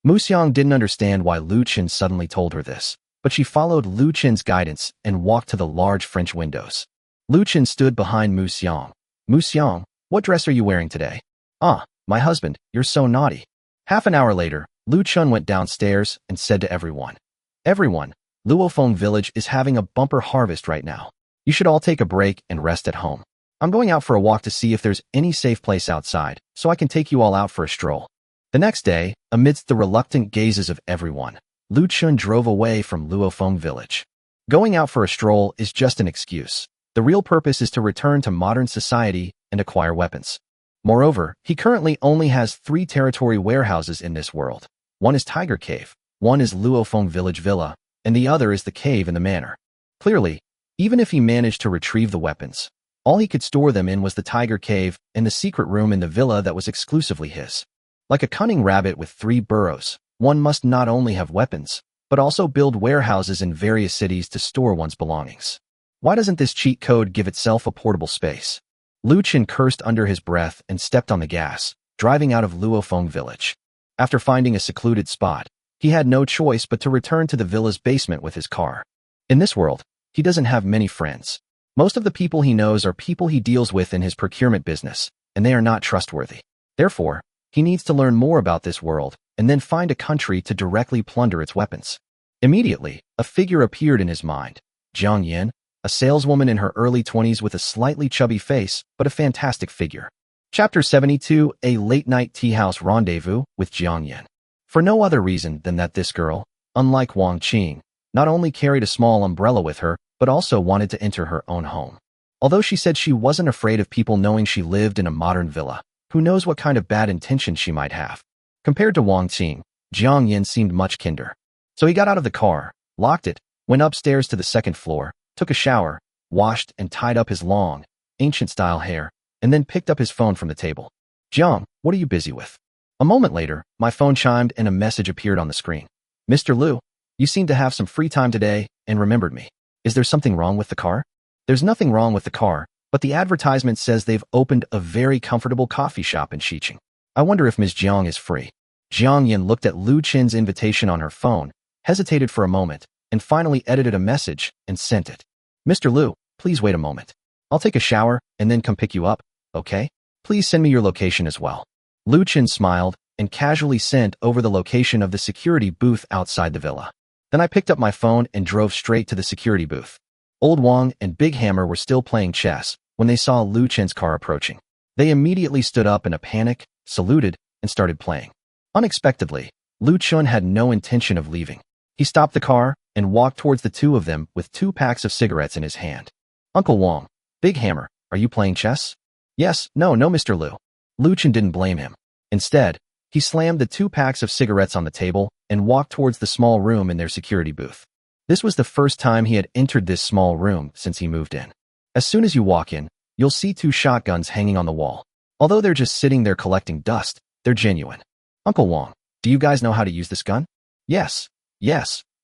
Mu Xiang didn't understand why Lu Chen suddenly told her this, but she followed Lu Chen's guidance and walked to the large French windows. Lu Chen stood behind Mu Xiang. Mu Xiang, what dress are you wearing today? Ah, my husband, you're so naughty. Half an hour later, Lu Chen went downstairs and said to everyone, everyone, Luofeng village is having a bumper harvest right now. You should all take a break and rest at home. I'm going out for a walk to see if there's any safe place outside, so I can take you all out for a stroll. The next day, amidst the reluctant gazes of everyone, Lu Chen drove away from Luofeng village. Going out for a stroll is just an excuse. The real purpose is to return to modern society and acquire weapons. Moreover, he currently only has 3 territory warehouses in this world. One is Tiger Cave, one is Luofeng Village Villa, and the other is the cave in the manor. Clearly, even if he managed to retrieve the weapons, all he could store them in was the Tiger Cave and the secret room in the villa that was exclusively his. Like a cunning rabbit with 3 burrows, one must not only have weapons, but also build warehouses in various cities to store one's belongings. Why doesn't this cheat code give itself a portable space? Lu Chen cursed under his breath and stepped on the gas, driving out of Luofeng village. After finding a secluded spot, he had no choice but to return to the villa's basement with his car. In this world, he doesn't have many friends. Most of the people he knows are people he deals with in his procurement business, and they are not trustworthy. Therefore, he needs to learn more about this world and then find a country to directly plunder its weapons. Immediately, a figure appeared in his mind. Jiang Yin, a saleswoman in her early 20s with a slightly chubby face, but a fantastic figure. Chapter 72, A Late-Night Tea House Rendezvous with Jiang Yin. For no other reason than that this girl, unlike Wang Qing, not only carried a small umbrella with her, but also wanted to enter her own home. Although she said she wasn't afraid of people knowing she lived in a modern villa, who knows what kind of bad intentions she might have. Compared to Wang Qing, Jiang Yin seemed much kinder. So he got out of the car, locked it, went upstairs to the 2nd floor, took a shower, washed and tied up his long, ancient-style hair, and then picked up his phone from the table. Jiang, what are you busy with? A moment later, my phone chimed and a message appeared on the screen. Mr. Lu, you seem to have some free time today and remembered me. Is there something wrong with the car? There's nothing wrong with the car, but the advertisement says they've opened a very comfortable coffee shop in Xiqing. I wonder if Ms. Jiang is free. Jiang Yin looked at Lu Chen's invitation on her phone, hesitated for a moment, and finally edited a message and sent it. Mr. Lu, please wait a moment. I'll take a shower and then come pick you up, okay? Please send me your location as well. Lu Chen smiled and casually sent over the location of the security booth outside the villa. Then I picked up my phone and drove straight to the security booth. Old Wang and Big Hammer were still playing chess when they saw Lu Chen's car approaching. They immediately stood up in a panic, saluted, and started playing. Unexpectedly, Lu Chen had no intention of leaving. He stopped the car and walked towards the 2 of them with 2 packs of cigarettes in his hand. Uncle Wang, Big Hammer, are you playing chess? Yes, no, Mr. Lu. Lu Chen didn't blame him. Instead, he slammed the 2 packs of cigarettes on the table and walked towards the small room in their security booth. This was the first time he had entered this small room since he moved in. As soon as you walk in, you'll see 2 shotguns hanging on the wall. Although they're just sitting there collecting dust, they're genuine. Uncle Wang, do you guys know how to use this gun? Yes,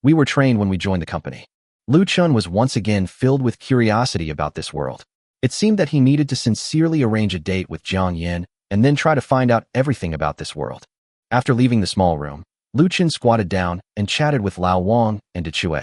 we were trained when we joined the company. Lu Chen was once again filled with curiosity about this world. It seemed that he needed to sincerely arrange a date with Jiang Yin and then try to find out everything about this world. After leaving the small room, Lu Chen squatted down and chatted with Lao Wang and De Chue.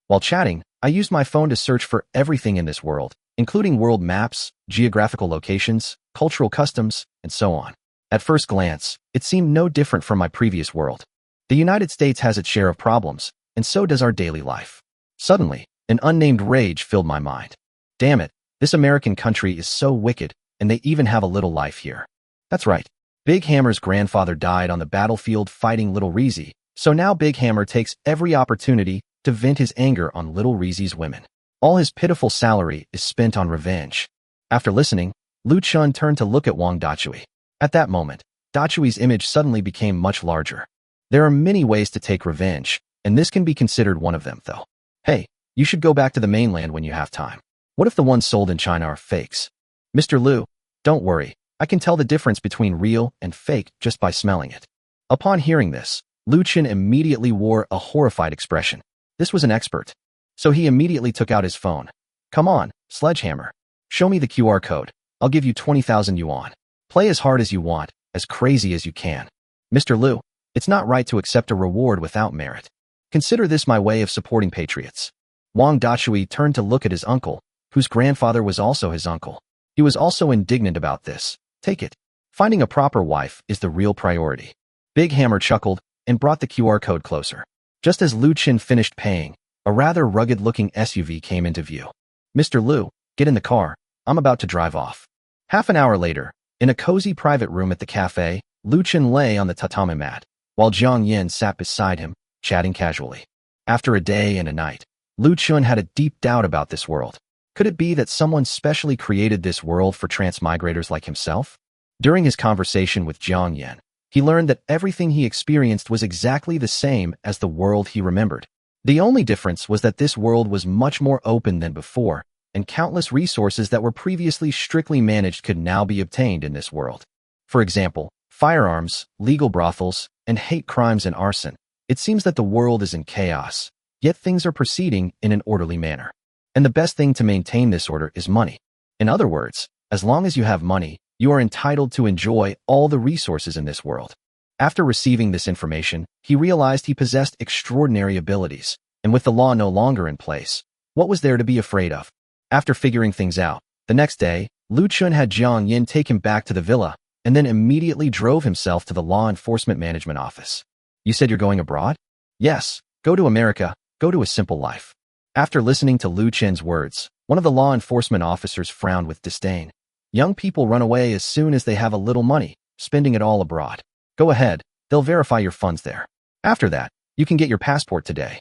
While chatting, I used my phone to search for everything in this world, including world maps, geographical locations, cultural customs, and so on. At first glance, it seemed no different from my previous world. The United States has its share of problems, and so does our daily life. Suddenly, an unnamed rage filled my mind. Damn it, this American country is so wicked, and they even have a little life here. That's right. Big Hammer's grandfather died on the battlefield fighting Little Reezy, so now Big Hammer takes every opportunity to vent his anger on Little Reezy's women. All his pitiful salary is spent on revenge. After listening, Lu Chen turned to look at Wang Dachui. At that moment, Dachui's image suddenly became much larger. There are many ways to take revenge, and this can be considered one of them, though. Hey, you should go back to the mainland when you have time. What if the ones sold in China are fakes? Mr. Lu, don't worry. I can tell the difference between real and fake just by smelling it. Upon hearing this, Lu Chen immediately wore a horrified expression. This was an expert. So he immediately took out his phone. Come on, sledgehammer. Show me the QR code. I'll give you 20,000 yuan. Play as hard as you want, as crazy as you can. Mr. Lu, it's not right to accept a reward without merit. Consider this my way of supporting patriots. Wang Dachui turned to look at his uncle, whose grandfather was also his uncle. He was also indignant about this. Take it. Finding a proper wife is the real priority. Big Hammer chuckled and brought the QR code closer. Just as Lu Chen finished paying, a rather rugged-looking SUV came into view. Mr. Lu, get in the car. I'm about to drive off. Half an hour later, in a cozy private room at the cafe, Lu Chen lay on the tatami mat, while Jiang Yin sat beside him, chatting casually. After a day and a night, Lu Chen had a deep doubt about this world. Could it be that someone specially created this world for transmigrators like himself? During his conversation with Jiang Yin, he learned that everything he experienced was exactly the same as the world he remembered. The only difference was that this world was much more open than before, and countless resources that were previously strictly managed could now be obtained in this world. For example, firearms, legal brothels, and hate crimes and arson. It seems that the world is in chaos, yet things are proceeding in an orderly manner. And the best thing to maintain this order is money. In other words, as long as you have money, you are entitled to enjoy all the resources in this world. After receiving this information, he realized he possessed extraordinary abilities, and with the law no longer in place, what was there to be afraid of? After figuring things out, the next day, Lu Chen had Jiang Yin take him back to the villa, and then immediately drove himself to the Law Enforcement Management Office. You said you're going abroad? Yes, go to America, go to a simple life. After listening to Lu Chen's words, one of the law enforcement officers frowned with disdain. Young people run away as soon as they have a little money, spending it all abroad. Go ahead, they'll verify your funds there. After that, you can get your passport today.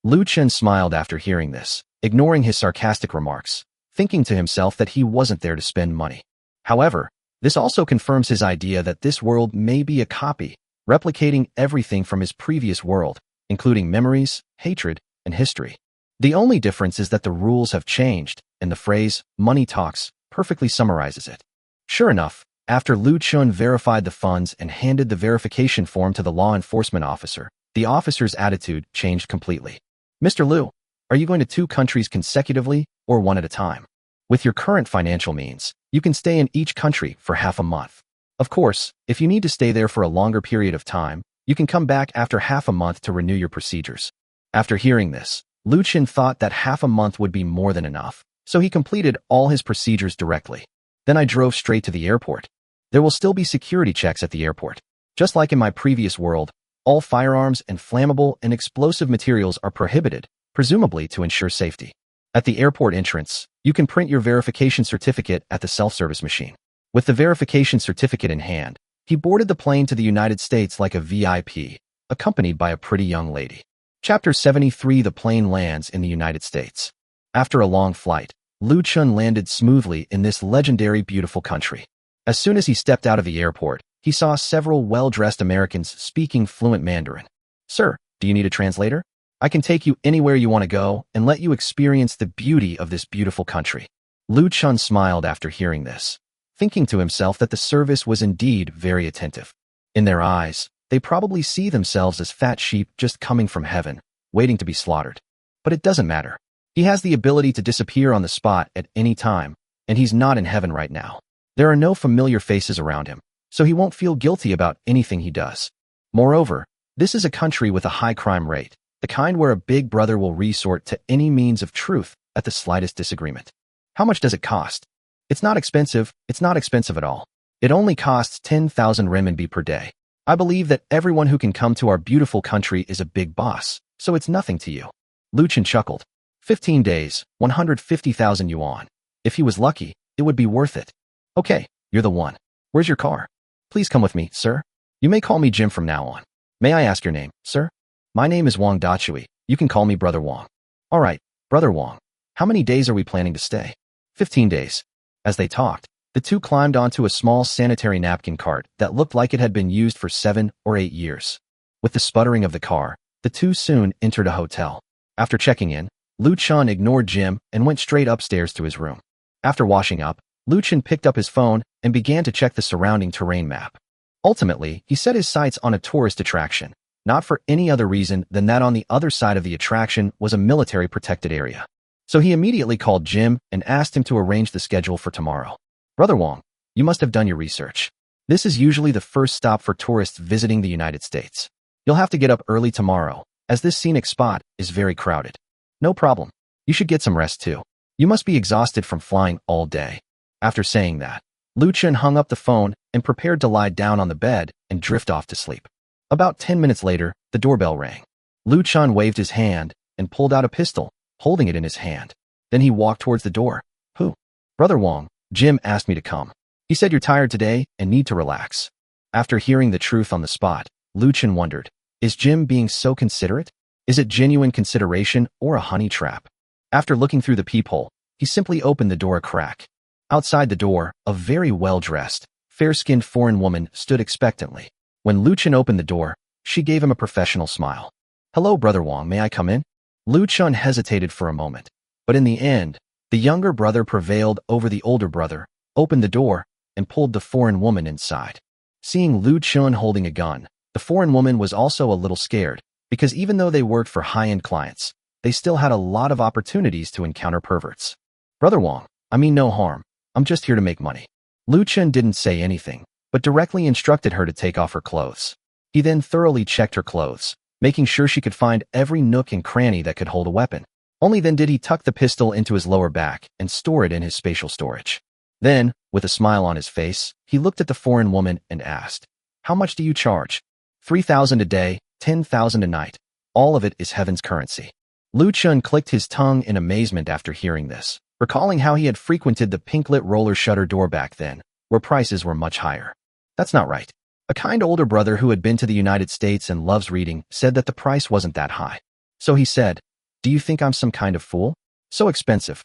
Lu Chen smiled after hearing this, ignoring his sarcastic remarks, thinking to himself that he wasn't there to spend money. However, this also confirms his idea that this world may be a copy, replicating everything from his previous world, including memories, hatred, and history. The only difference is that the rules have changed, and the phrase, money talks, perfectly summarizes it. Sure enough, after Lu Chen verified the funds and handed the verification form to the law enforcement officer, the officer's attitude changed completely. Mr. Lu, are you going to 2 countries consecutively or one at a time? With your current financial means, you can stay in each country for half a month. Of course, if you need to stay there for a longer period of time, you can come back after half a month to renew your procedures. After hearing this, Lu Chen thought that half a month would be more than enough, so he completed all his procedures directly. Then I drove straight to the airport. There will still be security checks at the airport. Just like in my previous world, all firearms and flammable and explosive materials are prohibited, presumably to ensure safety. At the airport entrance, you can print your verification certificate at the self-service machine. With the verification certificate in hand, he boarded the plane to the United States like a VIP, accompanied by a pretty young lady. Chapter 73. The plane lands in the United States. After a long flight, Lu Chen landed smoothly in this legendary beautiful country. As soon as he stepped out of the airport, he saw several well-dressed Americans speaking fluent Mandarin. Sir, do you need a translator? I can take you anywhere you want to go and let you experience the beauty of this beautiful country. Lu Chen smiled after hearing this, thinking to himself that the service was indeed very attentive. In their eyes, they probably see themselves as fat sheep just coming from heaven, waiting to be slaughtered. But it doesn't matter. He has the ability to disappear on the spot at any time, and he's not in heaven right now. There are no familiar faces around him, so he won't feel guilty about anything he does. Moreover, this is a country with a high crime rate, the kind where a big brother will resort to any means of truth at the slightest disagreement. How much does it cost? It's not expensive at all. It only costs 10,000 renminbi per day. I believe that everyone who can come to our beautiful country is a big boss, so it's nothing to you. Lu Chen chuckled. 15 days, 150,000 yuan. If he was lucky, it would be worth it. Okay, you're the one. Where's your car? Please come with me, sir. You may call me Jim from now on. May I ask your name, sir? My name is Wang Dachui. You can call me Brother Wang. All right, Brother Wang. How many days are we planning to stay? 15 days. As they talked, The two climbed onto a small sanitary napkin cart that looked like it had been used for 7 or 8 years. With the sputtering of the car, the two soon entered a hotel. After checking in, Lu Chen ignored Jim and went straight upstairs to his room. After washing up, Lu Chen picked up his phone and began to check the surrounding terrain map. Ultimately, he set his sights on a tourist attraction, not for any other reason than that on the other side of the attraction was a military-protected area. So he immediately called Jim and asked him to arrange the schedule for tomorrow. Brother Wong, you must have done your research. This is usually the first stop for tourists visiting the United States. You'll have to get up early tomorrow, as this scenic spot is very crowded. No problem. You should get some rest too. You must be exhausted from flying all day. After saying that, Lu Chen hung up the phone and prepared to lie down on the bed and drift off to sleep. About 10 minutes later, the doorbell rang. Lu Chen waved his hand and pulled out a pistol, holding it in his hand. Then he walked towards the door. Who? Brother Wong, Jim asked me to come. He said you're tired today and need to relax. After hearing the truth on the spot, Lu Chen wondered, is Jim being so considerate? Is it genuine consideration or a honey trap? After looking through the peephole, he simply opened the door a crack. Outside the door, a very well-dressed, fair-skinned foreign woman stood expectantly. When Lu Chen opened the door, she gave him a professional smile. Hello, Brother Wong, may I come in? Lu Chen hesitated for a moment, but in the end, the younger brother prevailed over the older brother, opened the door, and pulled the foreign woman inside. Seeing Lu Chen holding a gun, the foreign woman was also a little scared, because even though they worked for high-end clients, they still had a lot of opportunities to encounter perverts. Brother Wong, I mean no harm, I'm just here to make money. Lu Chen didn't say anything, but directly instructed her to take off her clothes. He then thoroughly checked her clothes, making sure she could find every nook and cranny that could hold a weapon. Only then did he tuck the pistol into his lower back and store it in his spatial storage. Then, with a smile on his face, he looked at the foreign woman and asked, how much do you charge? 3,000 a day, 10,000 a night. All of it is heaven's currency. Lu Chen clicked his tongue in amazement after hearing this, recalling how he had frequented the pink-lit roller shutter door back then, where prices were much higher. That's not right. A kind older brother who had been to the United States and loves reading said that the price wasn't that high. So he said, do you think I'm some kind of fool? So expensive.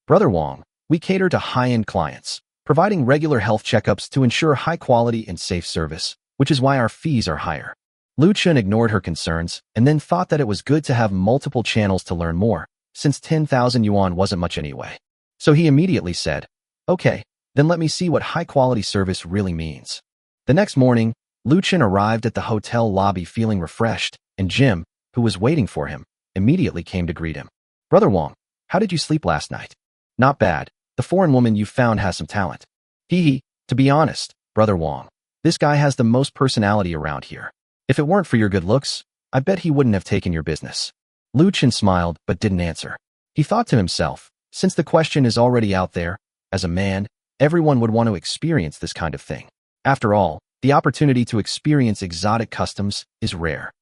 Brother Wong, we cater to high-end clients, providing regular health checkups to ensure high quality and safe service, which is why our fees are higher. Lu Chen ignored her concerns and then thought that it was good to have multiple channels to learn more, since 10,000 yuan wasn't much anyway. So he immediately said, okay, then let me see what high-quality service really means. The next morning, Lu Chen arrived at the hotel lobby feeling refreshed, and Jim, who was waiting for him, immediately came to greet him. Brother Wong, how did you sleep last night? Not bad. The foreign woman you found has some talent. Hee, to be honest, Brother Wong, this guy has the most personality around here. If it weren't for your good looks, I bet he wouldn't have taken your business. Lu Chen smiled but didn't answer. He thought to himself, since the question is already out there, as a man, everyone would want to experience this kind of thing. After all, the opportunity to experience exotic customs is rare.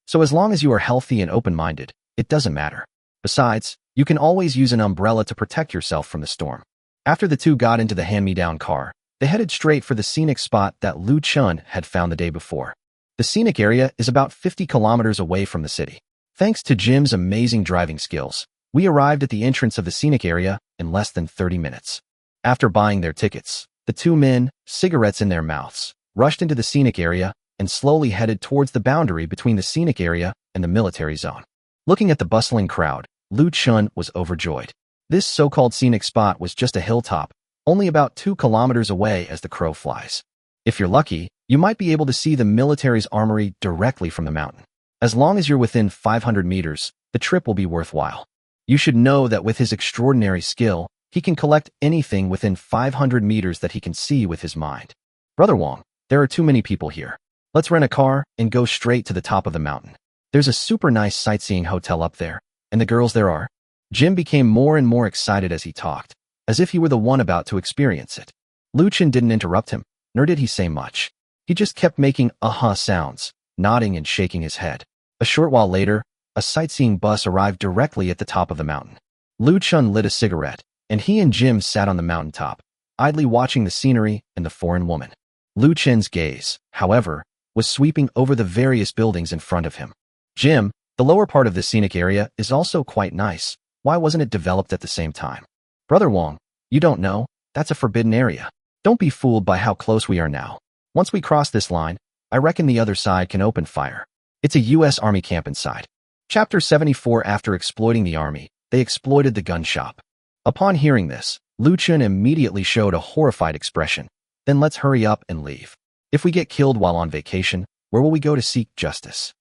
So as long as you are healthy and open-minded, it doesn't matter. Besides, you can always use an umbrella to protect yourself from the storm. After the two got into the hand-me-down car, they headed straight for the scenic spot that Lu Chen had found the day before. The scenic area is about 50 kilometers away from the city. Thanks to Jim's amazing driving skills, we arrived at the entrance of the scenic area in less than 30 minutes. After buying their tickets, the two men, cigarettes in their mouths, rushed into the scenic area and slowly headed towards the boundary between the scenic area and the military zone. Looking at the bustling crowd, Lu Chen was overjoyed. This so-called scenic spot was just a hilltop, only about 2 kilometers away as the crow flies. If you're lucky, you might be able to see the military's armory directly from the mountain. As long as you're within 500 meters, the trip will be worthwhile. You should know that with his extraordinary skill, he can collect anything within 500 meters that he can see with his mind. Brother Wong, there are too many people here. Let's rent a car and go straight to the top of the mountain. There's a super nice sightseeing hotel up there, and the girls there are. Jim became more and more excited as he talked, as if he were the one about to experience it. Lu Chen didn't interrupt him, nor did he say much. He just kept making uh-huh sounds, nodding and shaking his head. A short while later, a sightseeing bus arrived directly at the top of the mountain. Lu Chen lit a cigarette, and he and Jim sat on the mountaintop, idly watching the scenery and the foreign woman. Lu Chen's gaze, however, was sweeping over the various buildings in front of him. Jim, the lower part of the scenic area is also quite nice. Why wasn't it developed at the same time? Brother Wong, you don't know, that's a forbidden area. Don't be fooled by how close we are now. Once we cross this line, I reckon the other side can open fire. It's a U.S. Army camp inside. Chapter 74. After exploiting the army, they exploited the gun shop. Upon hearing this, Lu Chen immediately showed a horrified expression. Then let's hurry up and leave. If we get killed while on vacation, where will we go to seek justice?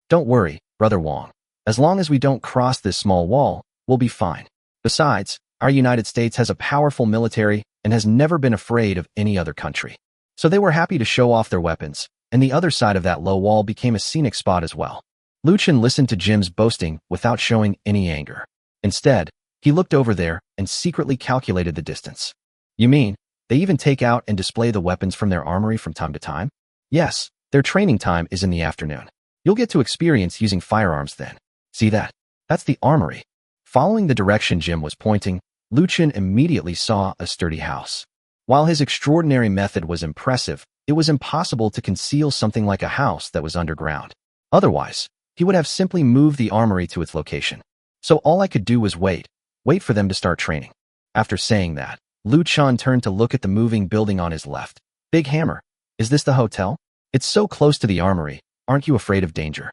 Don't worry, Brother Wang. As long as we don't cross this small wall, we'll be fine. Besides, our United States has a powerful military and has never been afraid of any other country. So they were happy to show off their weapons, and the other side of that low wall became a scenic spot as well. Lu Chen listened to Jim's boasting without showing any anger. Instead, he looked over there and secretly calculated the distance. You mean, they even take out and display the weapons from their armory from time to time? Yes, their training time is in the afternoon. You'll get to experience using firearms then. See that? That's the armory. Following the direction Jim was pointing, Lu Chen immediately saw a sturdy house. While his extraordinary method was impressive, it was impossible to conceal something like a house that was underground. Otherwise, he would have simply moved the armory to its location. So all I could do was wait for them to start training. After saying that, Lu Chen turned to look at the moving building on his left. Big Hammer, is this the hotel? It's so close to the armory, aren't you afraid of danger?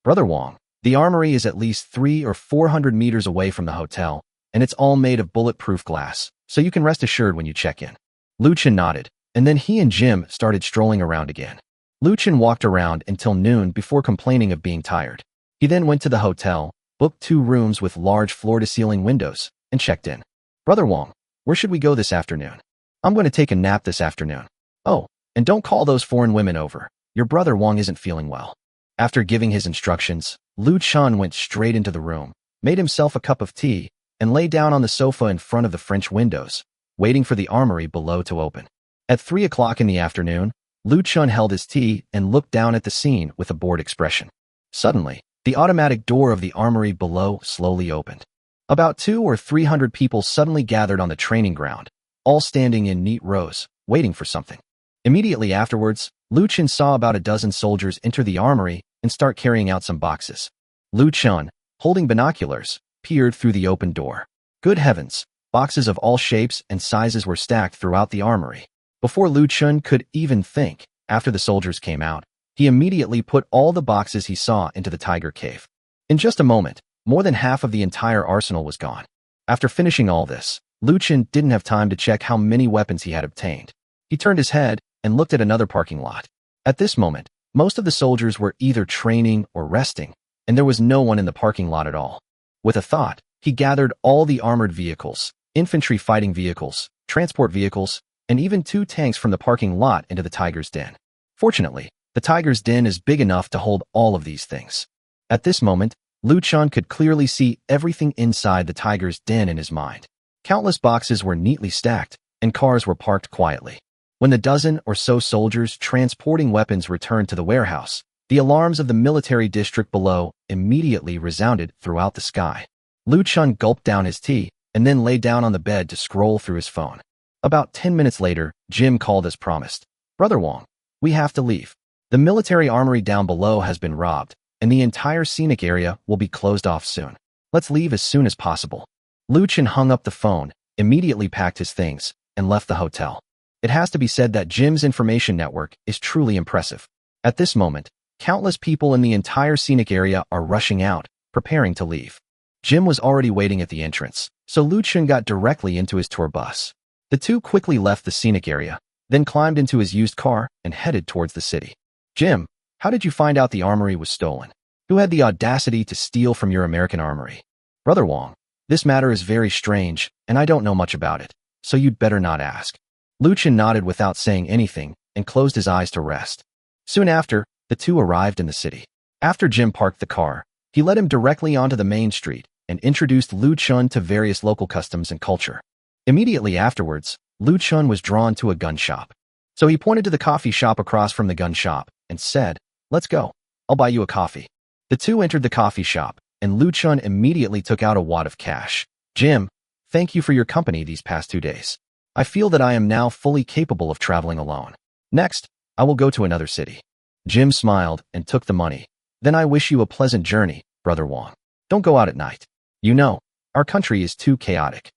Brother Wang, the armory is at least 300 or 400 meters away from the hotel, and it's all made of bulletproof glass, so you can rest assured when you check in. Lu Chen nodded, and then he and Jim started strolling around again. Lu Chen walked around until noon before complaining of being tired. He then went to the hotel, booked 2 rooms with large floor-to-ceiling windows, and checked in. Brother Wang, where should we go this afternoon? I'm going to take a nap this afternoon. Oh, and don't call those foreign women over. Your brother Wang isn't feeling well. After giving his instructions, Lu Chen went straight into the room, made himself a cup of tea, and lay down on the sofa in front of the French windows, waiting for the armory below to open. At 3 o'clock in the afternoon, Lu Chen held his tea and looked down at the scene with a bored expression. Suddenly, the automatic door of the armory below slowly opened. About 200 or 300 people suddenly gathered on the training ground, all standing in neat rows, waiting for something. Immediately afterwards, Lu Chen saw about a dozen soldiers enter the armory and start carrying out some boxes. Lu Chen, holding binoculars, peered through the open door. Good heavens, boxes of all shapes and sizes were stacked throughout the armory. Before Lu Chen could even think, after the soldiers came out, he immediately put all the boxes he saw into the tiger cave. In just a moment, more than half of the entire arsenal was gone. After finishing all this, Lu Chen didn't have time to check how many weapons he had obtained. He turned his head and looked at another parking lot. At this moment, most of the soldiers were either training or resting, and there was no one in the parking lot at all. With a thought, he gathered all the armored vehicles, infantry fighting vehicles, transport vehicles, and even 2 tanks from the parking lot into the tiger's den. Fortunately, the tiger's den is big enough to hold all of these things. At this moment, Lu Chen could clearly see everything inside the tiger's den in his mind. Countless boxes were neatly stacked, and cars were parked quietly. When the dozen or so soldiers transporting weapons returned to the warehouse, the alarms of the military district below immediately resounded throughout the sky. Lu Chen gulped down his tea and then lay down on the bed to scroll through his phone. About 10 minutes later, Jim called as promised. Brother Wang, we have to leave. The military armory down below has been robbed, and the entire scenic area will be closed off soon. Let's leave as soon as possible. Lu Chen hung up the phone, immediately packed his things, and left the hotel. It has to be said that Jim's information network is truly impressive. At this moment, countless people in the entire scenic area are rushing out, preparing to leave. Jim was already waiting at the entrance, so Lu Chen got directly into his tour bus. The two quickly left the scenic area, then climbed into his used car and headed towards the city. Jim, how did you find out the armory was stolen? Who had the audacity to steal from your American armory? Brother Wang, this matter is very strange, and I don't know much about it, so you'd better not ask. Lu Chen nodded without saying anything and closed his eyes to rest. Soon after, the two arrived in the city. After Jim parked the car, he led him directly onto the main street and introduced Lu Chen to various local customs and culture. Immediately afterwards, Lu Chen was drawn to a gun shop. So he pointed to the coffee shop across from the gun shop and said, "Let's go. I'll buy you a coffee." The two entered the coffee shop, and Lu Chen immediately took out a wad of cash. "Jim, thank you for your company these past 2 days. I feel that I am now fully capable of traveling alone. Next, I will go to another city." Jim smiled and took the money. "Then I wish you a pleasant journey, Brother Wang. Don't go out at night. You know, our country is too chaotic."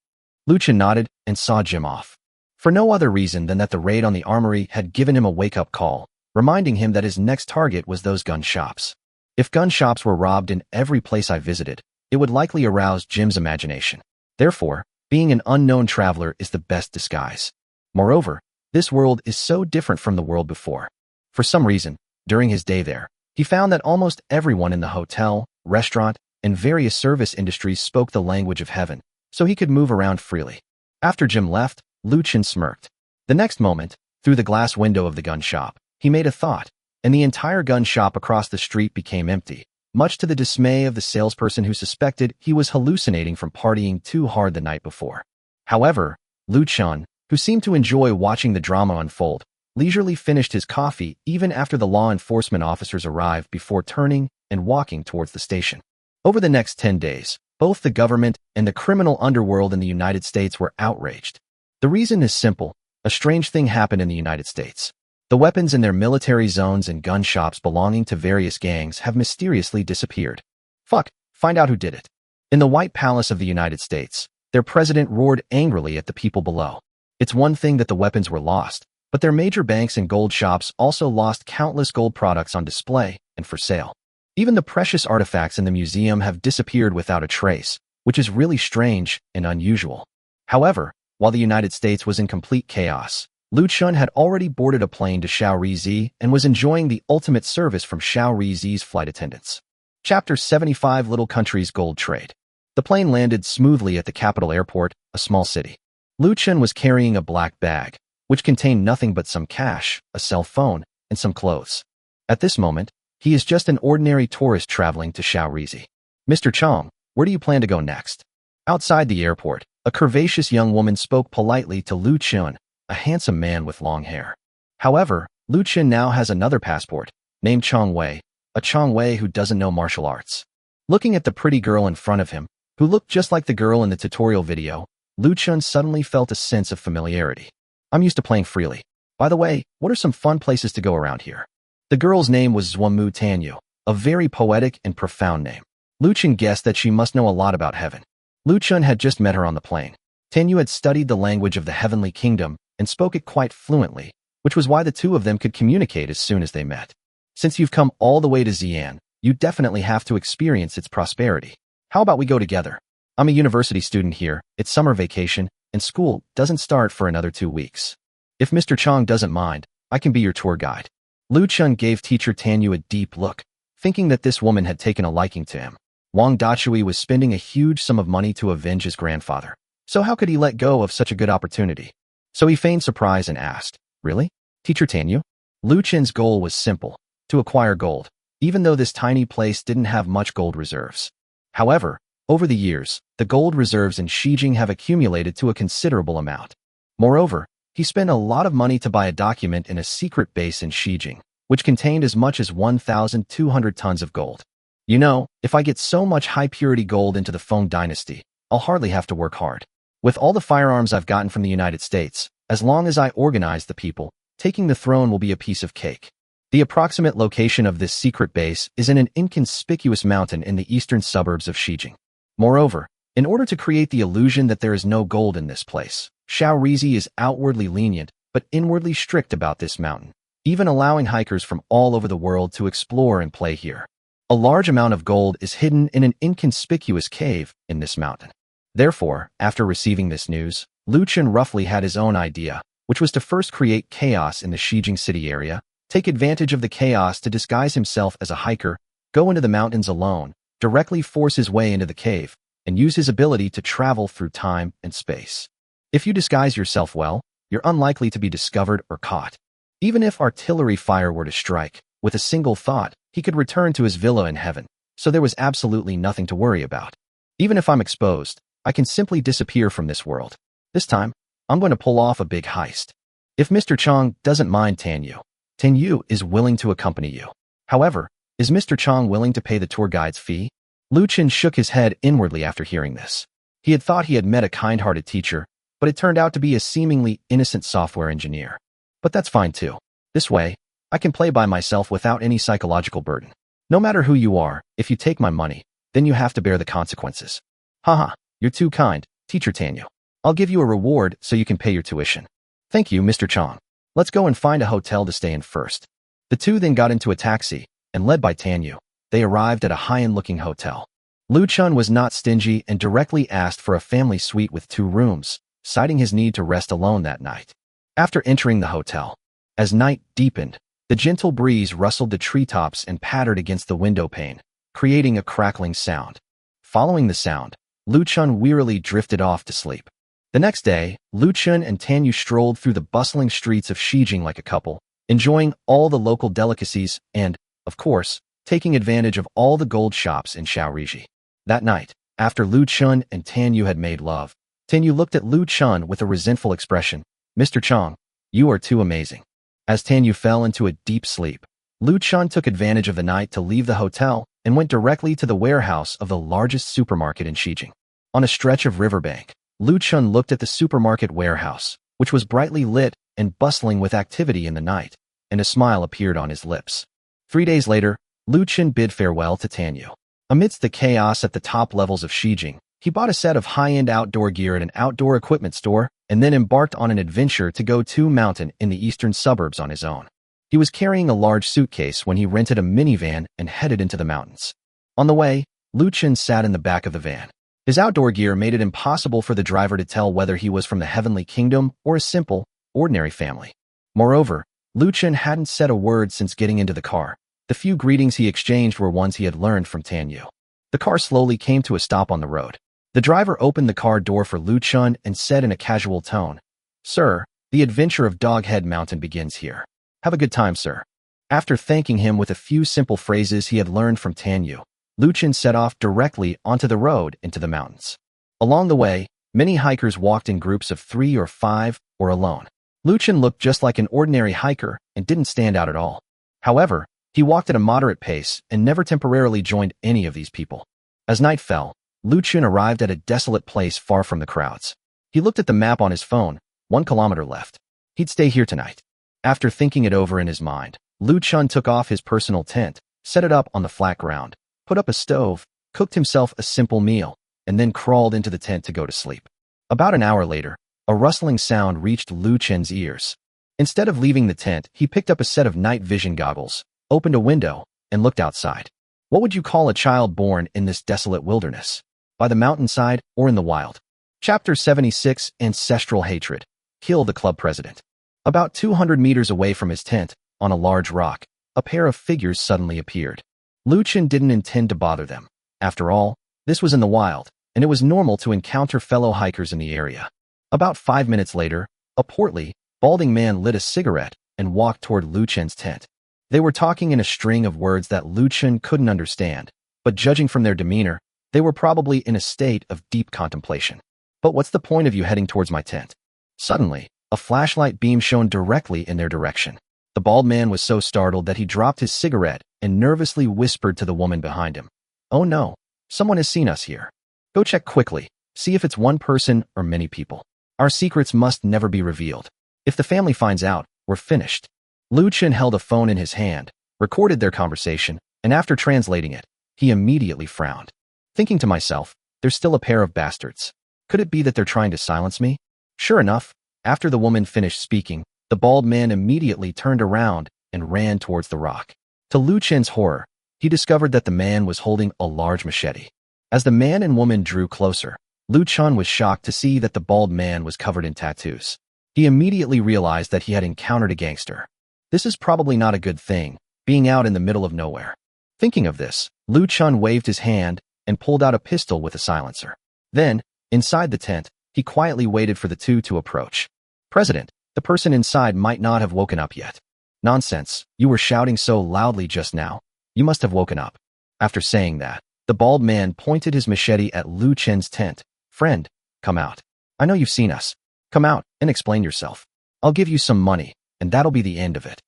Lu Chen nodded and saw Jim off. for no other reason than that the raid on the armory had given him a wake-up call, reminding him that his next target was those gun shops. If gun shops were robbed in every place I visited, it would likely arouse Jim's imagination. Therefore, being an unknown traveler is the best disguise. Moreover, this world is so different from the world before. For some reason, during his day there, he found that almost everyone in the hotel, restaurant, and various service industries spoke the language of heaven, so he could move around freely. After Jim left, Lu Chen smirked. The next moment, through the glass window of the gun shop, he made a thought, and the entire gun shop across the street became empty, much to the dismay of the salesperson who suspected he was hallucinating from partying too hard the night before. However, Lu Chen, who seemed to enjoy watching the drama unfold, leisurely finished his coffee even after the law enforcement officers arrived before turning and walking towards the station. Over the next 10 days, both the government and the criminal underworld in the United States were outraged. The reason is simple. A strange thing happened in the United States. The weapons in their military zones and gun shops belonging to various gangs have mysteriously disappeared. Find out who did it. In the White Palace of the United States, their president roared angrily at the people below. It's one thing that the weapons were lost, but their major banks and gold shops also lost countless gold products on display and for sale. Even the precious artifacts in the museum have disappeared without a trace, which is really strange and unusual. However, while the United States was in complete chaos, Lu Chen had already boarded a plane to Shaorizi and was enjoying the ultimate service from Shaorizi's flight attendants. Chapter 75 Little Country's Gold Trade. The plane landed smoothly at the capital airport, a small city. Lu Chen was carrying a black bag, which contained nothing but some cash, a cell phone, and some clothes. At this moment, he is just an ordinary tourist traveling to Shaorizi. Mr. Chong, where do you plan to go next? Outside the airport, a curvaceous young woman spoke politely to Lu Chen, a handsome man with long hair. However, Lu Chen now has another passport, named Chong Wei, a Chong Wei who doesn't know martial arts. Looking at the pretty girl in front of him, who looked just like the girl in the tutorial video, Lu Chen suddenly felt a sense of familiarity. I'm used to playing freely. By the way, what are some fun places to go around here? The girl's name was Zhuamu Tanyu, a very poetic and profound name. Lu Chen guessed that she must know a lot about heaven. Lu Chen had just met her on the plane. Tanyu had studied the language of the heavenly kingdom and spoke it quite fluently, which was why the two of them could communicate as soon as they met. Since you've come all the way to Xi'an, you definitely have to experience its prosperity. How about we go together? I'm a university student here, it's summer vacation, and school doesn't start for another 2 weeks. If Mr. Chong doesn't mind, I can be your tour guide. Lu Chen gave teacher Tanyu a deep look, thinking that this woman had taken a liking to him. Wang Dachui was spending a huge sum of money to avenge his grandfather, so how could he let go of such a good opportunity? So he feigned surprise and asked, "Really? Teacher Tanyu?" Lu Chen's goal was simple, to acquire gold, even though this tiny place didn't have much gold reserves. However, over the years, the gold reserves in Xijing have accumulated to a considerable amount. Moreover, he spent a lot of money to buy a document in a secret base in Xijing, which contained as much as 1,200 tons of gold. You know, if I get so much high-purity gold into the Feng dynasty, I'll hardly have to work hard. With all the firearms I've gotten from the United States, as long as I organize the people, taking the throne will be a piece of cake. The approximate location of this secret base is in an inconspicuous mountain in the eastern suburbs of Xijing. Moreover, in order to create the illusion that there is no gold in this place, Shaorizi is outwardly lenient but inwardly strict about this mountain, even allowing hikers from all over the world to explore and play here. A large amount of gold is hidden in an inconspicuous cave in this mountain. Therefore, after receiving this news, Lu Chen roughly had his own idea, which was to first create chaos in the Xijing city area, take advantage of the chaos to disguise himself as a hiker, go into the mountains alone, directly force his way into the cave, and use his ability to travel through time and space. If you disguise yourself well, you're unlikely to be discovered or caught. Even if artillery fire were to strike, with a single thought, he could return to his villa in heaven, so there was absolutely nothing to worry about. Even if I'm exposed, I can simply disappear from this world. This time, I'm going to pull off a big heist. If Mr. Chong doesn't mind Tanyu is willing to accompany you. However, is Mr. Chong willing to pay the tour guide's fee? Lu Chen shook his head inwardly after hearing this. He had thought he had met a kind-hearted teacher, but it turned out to be a seemingly innocent software engineer. But that's fine too. This way, I can play by myself without any psychological burden. No matter who you are, if you take my money, then you have to bear the consequences. Haha, you're too kind, teacher Tanyu. I'll give you a reward so you can pay your tuition. Thank you, Mr. Chong. Let's go and find a hotel to stay in first. The two then got into a taxi, and led by Tanyu, they arrived at a high-end-looking hotel. Lu Chen was not stingy and directly asked for a family suite with 2 rooms, citing his need to rest alone that night. After entering the hotel, as night deepened, the gentle breeze rustled the treetops and pattered against the window pane, creating a crackling sound. Following the sound, Lu Chen wearily drifted off to sleep. The next day, Lu Chen and Tanyu strolled through the bustling streets of Xijing like a couple, enjoying all the local delicacies and, of course, taking advantage of all the gold shops in Shaoriji. That night, after Lu Chen and Tanyu had made love, Tanyu looked at Lu Chen with a resentful expression. Mr. Chong, you are too amazing. As Tanyu fell into a deep sleep, Lu Chen took advantage of the night to leave the hotel and went directly to the warehouse of the largest supermarket in Xijing. On a stretch of riverbank, Lu Chen looked at the supermarket warehouse, which was brightly lit and bustling with activity in the night, and a smile appeared on his lips. 3 days later, Lu Chen bid farewell to Tanyu. Amidst the chaos at the top levels of Xijing, he bought a set of high-end outdoor gear at an outdoor equipment store and then embarked on an adventure to go to mountain in the eastern suburbs on his own. He was carrying a large suitcase when he rented a minivan and headed into the mountains. On the way, Lu Chen sat in the back of the van. His outdoor gear made it impossible for the driver to tell whether he was from the Heavenly Kingdom or a simple, ordinary family. Moreover, Lu Chen hadn't said a word since getting into the car. The few greetings he exchanged were ones he had learned from Tanyu. The car slowly came to a stop on the road. The driver opened the car door for Lu Chen and said in a casual tone, "Sir, the adventure of Doghead Mountain begins here. Have a good time, sir." After thanking him with a few simple phrases he had learned from Tanyu, Lu Chen set off directly onto the road into the mountains. Along the way, many hikers walked in groups of 3 or 5 or alone. Lu Chen looked just like an ordinary hiker and didn't stand out at all. However, he walked at a moderate pace and never temporarily joined any of these people. As night fell, Lu Chen arrived at a desolate place far from the crowds. He looked at the map on his phone, 1 kilometer left. He'd stay here tonight. After thinking it over in his mind, Lu Chen took off his personal tent, set it up on the flat ground, put up a stove, cooked himself a simple meal, and then crawled into the tent to go to sleep. About an hour later, a rustling sound reached Lu Chen's ears. Instead of leaving the tent, he picked up a set of night vision goggles, opened a window, and looked outside. What would you call a child born in this desolate wilderness? By the mountainside or in the wild? Chapter 76, Ancestral Hatred. Kill the club president. About 200 meters away from his tent, on a large rock, a pair of figures suddenly appeared. Lu Chen didn't intend to bother them. After all, this was in the wild, and it was normal to encounter fellow hikers in the area. About 5 minutes later, a portly, balding man lit a cigarette and walked toward Lu Chen's tent. They were talking in a string of words that Lu Chen couldn't understand, but judging from their demeanor, they were probably in a state of deep contemplation. "But what's the point of you heading towards my tent?" Suddenly, a flashlight beam shone directly in their direction. The bald man was so startled that he dropped his cigarette and nervously whispered to the woman behind him, "Oh no, someone has seen us here. Go check quickly, see if it's one person or many people. Our secrets must never be revealed. If the family finds out, we're finished." Lu Chen held a phone in his hand, recorded their conversation, and after translating it, he immediately frowned. Thinking to myself, there's still a pair of bastards. Could it be that they're trying to silence me? Sure enough, after the woman finished speaking, the bald man immediately turned around and ran towards the rock. To Lu Chen's horror, he discovered that the man was holding a large machete. As the man and woman drew closer, Lu Chen was shocked to see that the bald man was covered in tattoos. He immediately realized that he had encountered a gangster. This is probably not a good thing, being out in the middle of nowhere. Thinking of this, Lu Chen waved his hand and pulled out a pistol with a silencer. Then, inside the tent, he quietly waited for the two to approach. "President, the person inside might not have woken up yet." "Nonsense, you were shouting so loudly just now. You must have woken up." After saying that, the bald man pointed his machete at Lu Chen's tent. "Friend, come out. I know you've seen us. Come out and explain yourself. I'll give you some money, and that'll be the end of it."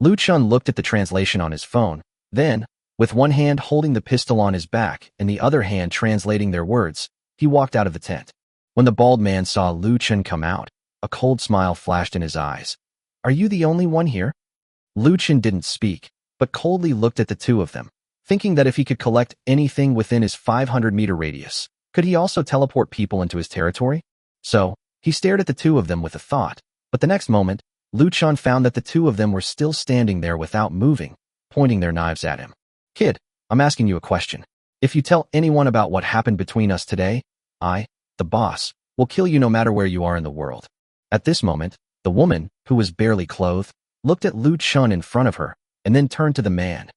Lu Chen looked at the translation on his phone, then, with one hand holding the pistol on his back and the other hand translating their words, he walked out of the tent. When the bald man saw Lu Chen come out, a cold smile flashed in his eyes. "Are you the only one here?" Lu Chen didn't speak, but coldly looked at the two of them, thinking that if he could collect anything within his 500-meter radius, could he also teleport people into his territory? So, he stared at the two of them with a thought, But the next moment, Lu Chen found that the two of them were still standing there without moving, pointing their knives at him. Kid, I'm asking you a question. If you tell anyone about what happened between us today, I, the boss, will kill you no matter where you are in the world. At this moment, the woman, who was barely clothed, looked at Lu Chen in front of her, and then turned to the man.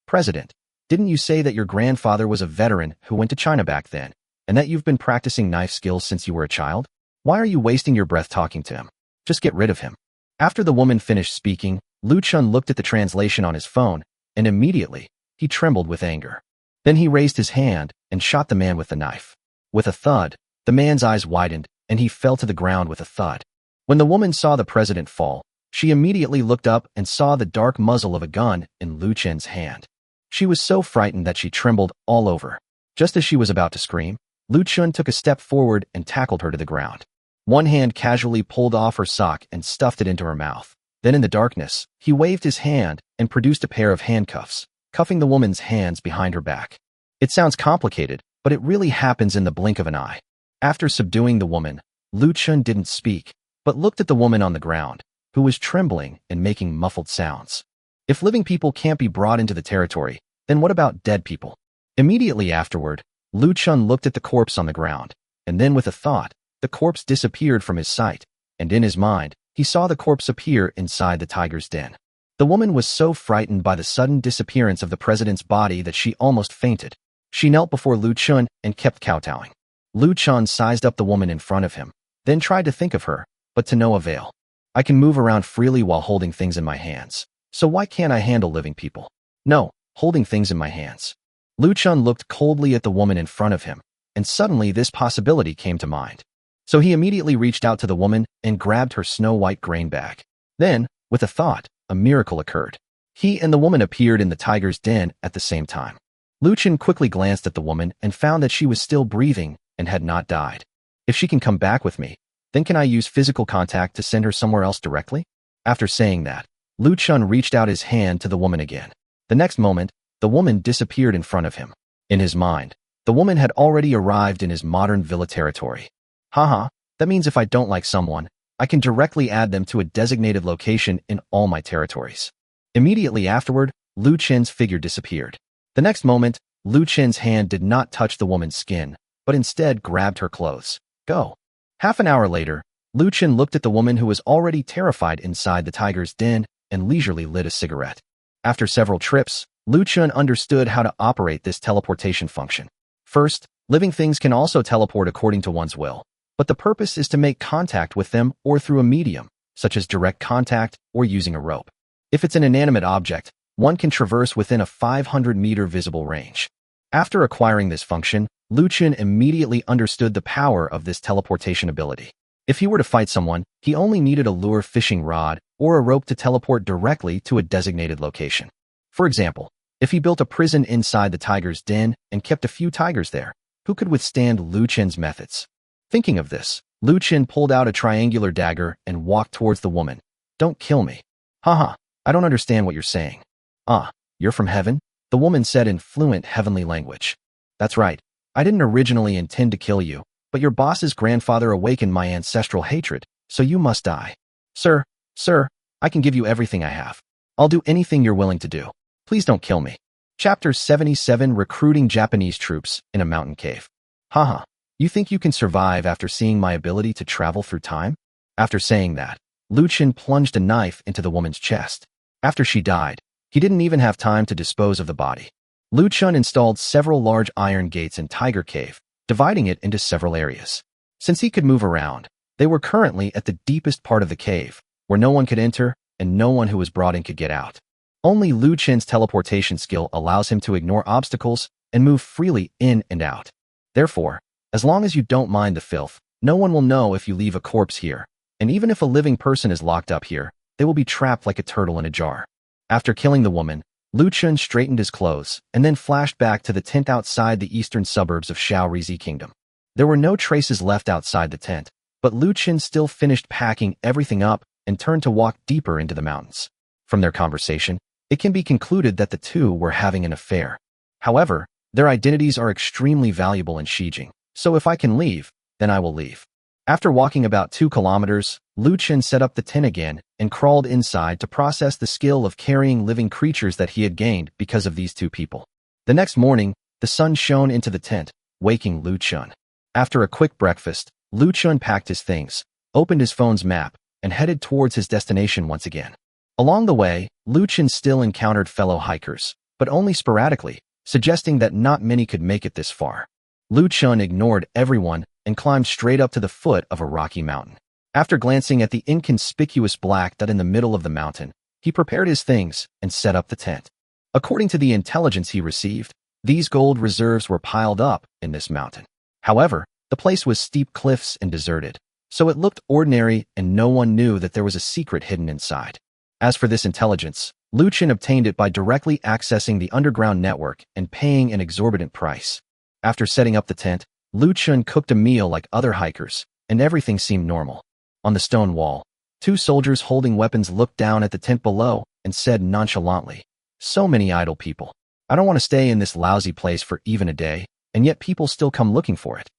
President, didn't you say that your grandfather was a veteran who went to China back then, and that you've been practicing knife skills since you were a child? Why are you wasting your breath talking to him? Just get rid of him. After the woman finished speaking, Lu Chen looked at the translation on his phone, and immediately, he trembled with anger. Then he raised his hand and shot the man with the knife. With a thud, the man's eyes widened, and he fell to the ground with a thud. When the woman saw the president fall, she immediately looked up and saw the dark muzzle of a gun in Lu Chen's hand. She was so frightened that she trembled all over. Just as she was about to scream, Lu Chen took a step forward and tackled her to the ground. One hand casually pulled off her sock and stuffed it into her mouth. Then in the darkness, he waved his hand and produced a pair of handcuffs, cuffing the woman's hands behind her back. It sounds complicated, but it really happens in the blink of an eye. After subduing the woman, Lu Chen didn't speak, but looked at the woman on the ground, who was trembling and making muffled sounds. If living people can't be brought into the territory, then what about dead people? Immediately afterward, Lu Chen looked at the corpse on the ground, and then with a thought, the corpse disappeared from his sight, and in his mind, he saw the corpse appear inside the tiger's den. The woman was so frightened by the sudden disappearance of the president's body that she almost fainted. She knelt before Lu Chen and kept kowtowing. Lu Chen sized up the woman in front of him, then tried to think of her, but to no avail. I can move around freely while holding things in my hands, so why can't I handle living people? No, holding things in my hands. Lu Chen looked coldly at the woman in front of him, and suddenly this possibility came to mind. So he immediately reached out to the woman and grabbed her snow-white grain bag. Then, with a thought, a miracle occurred. He and the woman appeared in the tiger's den at the same time. Lu Chen quickly glanced at the woman and found that she was still breathing and had not died. If she can come back with me, then can I use physical contact to send her somewhere else directly? After saying that, Lu Chen reached out his hand to the woman again. The next moment, the woman disappeared in front of him. In his mind, the woman had already arrived in his modern villa territory. Haha, that means if I don't like someone, I can directly add them to a designated location in all my territories. Immediately afterward, Lu Chen's figure disappeared. The next moment, Lu Chen's hand did not touch the woman's skin, but instead grabbed her clothes. Go. Half an hour later, Lu Chen looked at the woman who was already terrified inside the tiger's den and leisurely lit a cigarette. After several trips, Lu Chen understood how to operate this teleportation function. First, living things can also teleport according to one's will, but the purpose is to make contact with them or through a medium, such as direct contact or using a rope. If it's an inanimate object, one can traverse within a 500-meter visible range. After acquiring this function, Lu Chen immediately understood the power of this teleportation ability. If he were to fight someone, he only needed a lure fishing rod or a rope to teleport directly to a designated location. For example, if he built a prison inside the tiger's den and kept a few tigers there, who could withstand Lu Chen's methods? Thinking of this, Lu Chen pulled out a triangular dagger and walked towards the woman. Don't kill me. Haha, I don't understand what you're saying. Ah, you're from heaven? The woman said in fluent heavenly language. That's right. I didn't originally intend to kill you, but your boss's grandfather awakened my ancestral hatred, so you must die. Sir, I can give you everything I have. I'll do anything you're willing to do. Please don't kill me. Chapter 77 Recruiting Japanese Troops in a Mountain Cave. Haha, you think you can survive after seeing my ability to travel through time? After saying that, Lu Chen plunged a knife into the woman's chest. After she died, he didn't even have time to dispose of the body. Lu Chen installed several large iron gates in Tiger Cave, dividing it into several areas. Since he could move around, they were currently at the deepest part of the cave, where no one could enter and no one who was brought in could get out. Only Lu Chen's teleportation skill allows him to ignore obstacles and move freely in and out. Therefore, as long as you don't mind the filth, no one will know if you leave a corpse here, and even if a living person is locked up here, they will be trapped like a turtle in a jar. After killing the woman, Lu Chen straightened his clothes and then flashed back to the tent outside the eastern suburbs of Shaorizi Kingdom. There were no traces left outside the tent, but Lu Chen still finished packing everything up and turned to walk deeper into the mountains. From their conversation, it can be concluded that the two were having an affair. However, their identities are extremely valuable in Xijing, so if I can leave, then I will leave. After walking about 2 kilometers, Lu Chen set up the tent again and crawled inside to process the skill of carrying living creatures that he had gained because of these 2 people. The next morning, the sun shone into the tent, waking Lu Chen. After a quick breakfast, Lu Chen packed his things, opened his phone's map, and headed towards his destination once again. Along the way, Lu Chen still encountered fellow hikers, but only sporadically, suggesting that not many could make it this far. Lu Chen ignored everyone and climbed straight up to the foot of a rocky mountain. After glancing at the inconspicuous black dot in the middle of the mountain, he prepared his things and set up the tent. According to the intelligence he received, these gold reserves were piled up in this mountain. However, the place was steep cliffs and deserted, so it looked ordinary and no one knew that there was a secret hidden inside. As for this intelligence, Lu Chen obtained it by directly accessing the underground network and paying an exorbitant price. After setting up the tent, Lu Chen cooked a meal like other hikers, and everything seemed normal. On the stone wall, 2 soldiers holding weapons looked down at the tent below and said nonchalantly, "So many idle people. I don't want to stay in this lousy place for even a day, and yet people still come looking for it.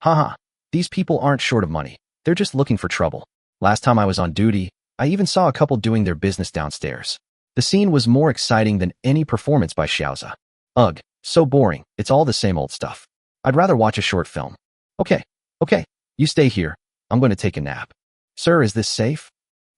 Haha, these people aren't short of money. They're just looking for trouble. Last time I was on duty, I even saw a couple doing their business downstairs." The scene was more exciting than any performance by Xiaozi. Ugh, so boring. It's all the same old stuff. I'd rather watch a short film. Okay, you stay here. I'm going to take a nap. Sir, is this safe?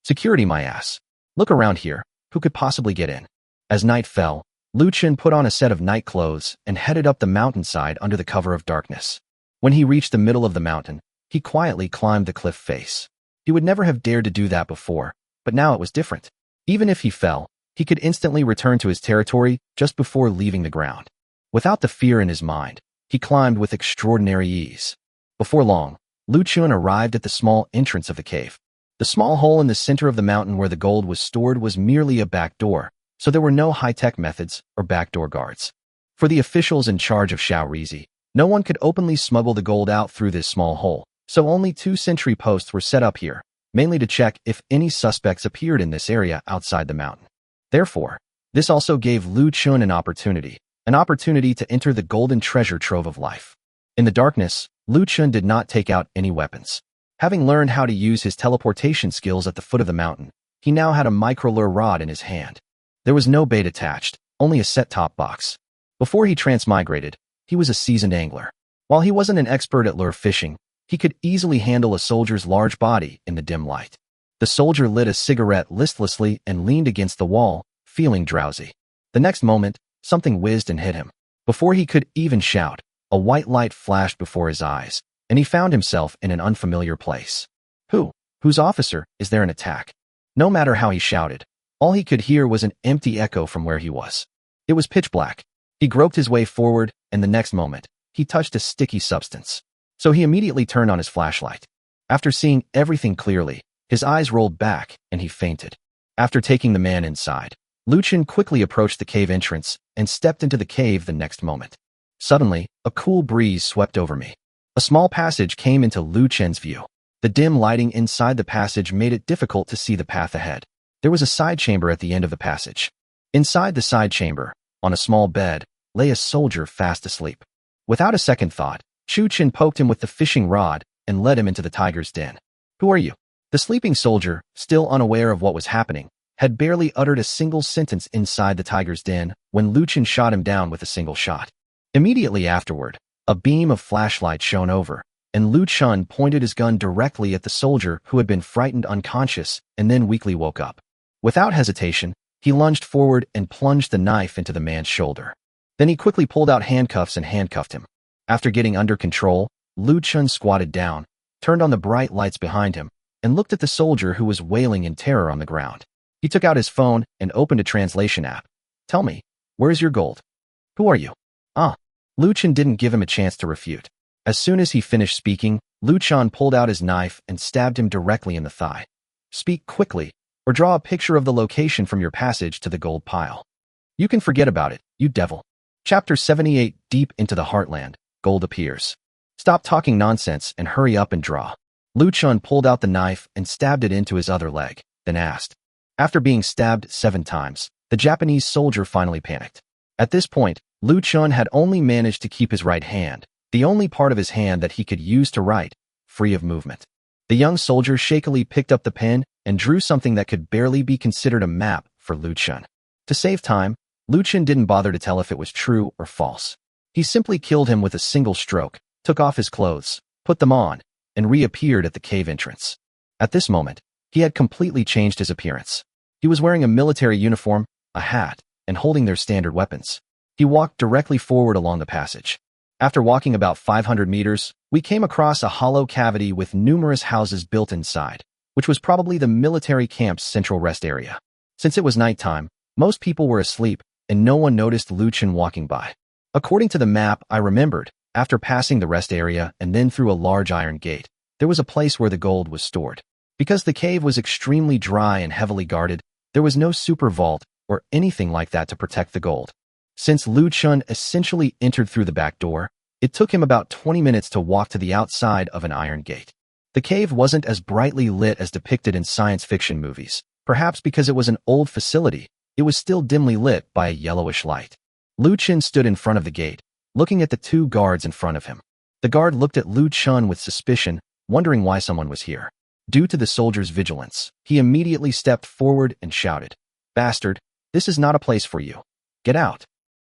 Security, my ass. Look around here. Who could possibly get in? As night fell, Lu Chen put on a set of night clothes and headed up the mountainside under the cover of darkness. When he reached the middle of the mountain, he quietly climbed the cliff face. He would never have dared to do that before, but now it was different. Even if he fell, he could instantly return to his territory just before leaving the ground. Without the fear in his mind, he climbed with extraordinary ease. Before long, Lu Chen arrived at the small entrance of the cave. The small hole in the center of the mountain where the gold was stored was merely a back door, so there were no high-tech methods or backdoor guards. For the officials in charge of Shaorizi, no one could openly smuggle the gold out through this small hole, so only 2 sentry posts were set up here, mainly to check if any suspects appeared in this area outside the mountain. Therefore, this also gave Lu Chen an opportunity to enter the golden treasure trove of life. In the darkness, Lu Chen did not take out any weapons. Having learned how to use his teleportation skills at the foot of the mountain, he now had a micro-lure rod in his hand. There was no bait attached, only a set-top box. Before he transmigrated, he was a seasoned angler. While he wasn't an expert at lure fishing, he could easily handle a soldier's large body in the dim light. The soldier lit a cigarette listlessly and leaned against the wall, feeling drowsy. The next moment, something whizzed and hit him. Before he could even shout, a white light flashed before his eyes, and he found himself in an unfamiliar place. Whose officer is there an attack? No matter how he shouted, all he could hear was an empty echo from where he was. It was pitch black. He groped his way forward, and the next moment, he touched a sticky substance. So he immediately turned on his flashlight. After seeing everything clearly, his eyes rolled back, and he fainted. After taking the man inside, Lu Chen quickly approached the cave entrance and stepped into the cave the next moment. Suddenly, a cool breeze swept over me. A small passage came into Lu Chen's view. The dim lighting inside the passage made it difficult to see the path ahead. There was a side chamber at the end of the passage. Inside the side chamber, on a small bed, lay a soldier fast asleep. Without a second thought, Chu Chen poked him with the fishing rod and led him into the tiger's den. "Who are you?" The sleeping soldier, still unaware of what was happening, had barely uttered a single sentence inside the tiger's den when Lu Chen shot him down with a single shot. Immediately afterward, a beam of flashlight shone over, and Lu Chen pointed his gun directly at the soldier who had been frightened unconscious and then weakly woke up. Without hesitation, he lunged forward and plunged the knife into the man's shoulder. Then he quickly pulled out handcuffs and handcuffed him. After getting under control, Lu Chen squatted down, turned on the bright lights behind him, and looked at the soldier who was wailing in terror on the ground. He took out his phone and opened a translation app. "Tell me, where's your gold? Who are you?" Lu Chen didn't give him a chance to refute. As soon as he finished speaking, Lu Chen pulled out his knife and stabbed him directly in the thigh. "Speak quickly, or draw a picture of the location from your passage to the gold pile. You can forget about it, you devil." Chapter 78. Deep into the heartland, gold appears. "Stop talking nonsense and hurry up and draw." Lu Chen pulled out the knife and stabbed it into his other leg, then asked. After being stabbed 7 times, the Japanese soldier finally panicked. At this point, Lu Chen had only managed to keep his right hand, the only part of his hand that he could use to write, free of movement. The young soldier shakily picked up the pen and drew something that could barely be considered a map for Lu Chen. To save time, Lu Chen didn't bother to tell if it was true or false. He simply killed him with a single stroke, took off his clothes, put them on, and reappeared at the cave entrance. At this moment, he had completely changed his appearance. He was wearing a military uniform, a hat, and holding their standard weapons. He walked directly forward along the passage. After walking about 500 meters, we came across a hollow cavity with numerous houses built inside, which was probably the military camp's central rest area. Since it was nighttime, most people were asleep, and no one noticed Lu Chen walking by. According to the map, I remembered, after passing the rest area and then through a large iron gate, there was a place where the gold was stored. Because the cave was extremely dry and heavily guarded, there was no super vault or anything like that to protect the gold. Since Lu Chen essentially entered through the back door, it took him about 20 minutes to walk to the outside of an iron gate. The cave wasn't as brightly lit as depicted in science fiction movies. Perhaps because it was an old facility, it was still dimly lit by a yellowish light. Lu Chen stood in front of the gate, looking at the two guards in front of him. The guard looked at Lu Chen with suspicion, wondering why someone was here. Due to the soldier's vigilance, he immediately stepped forward and shouted, "Bastard, this is not a place for you. Get out."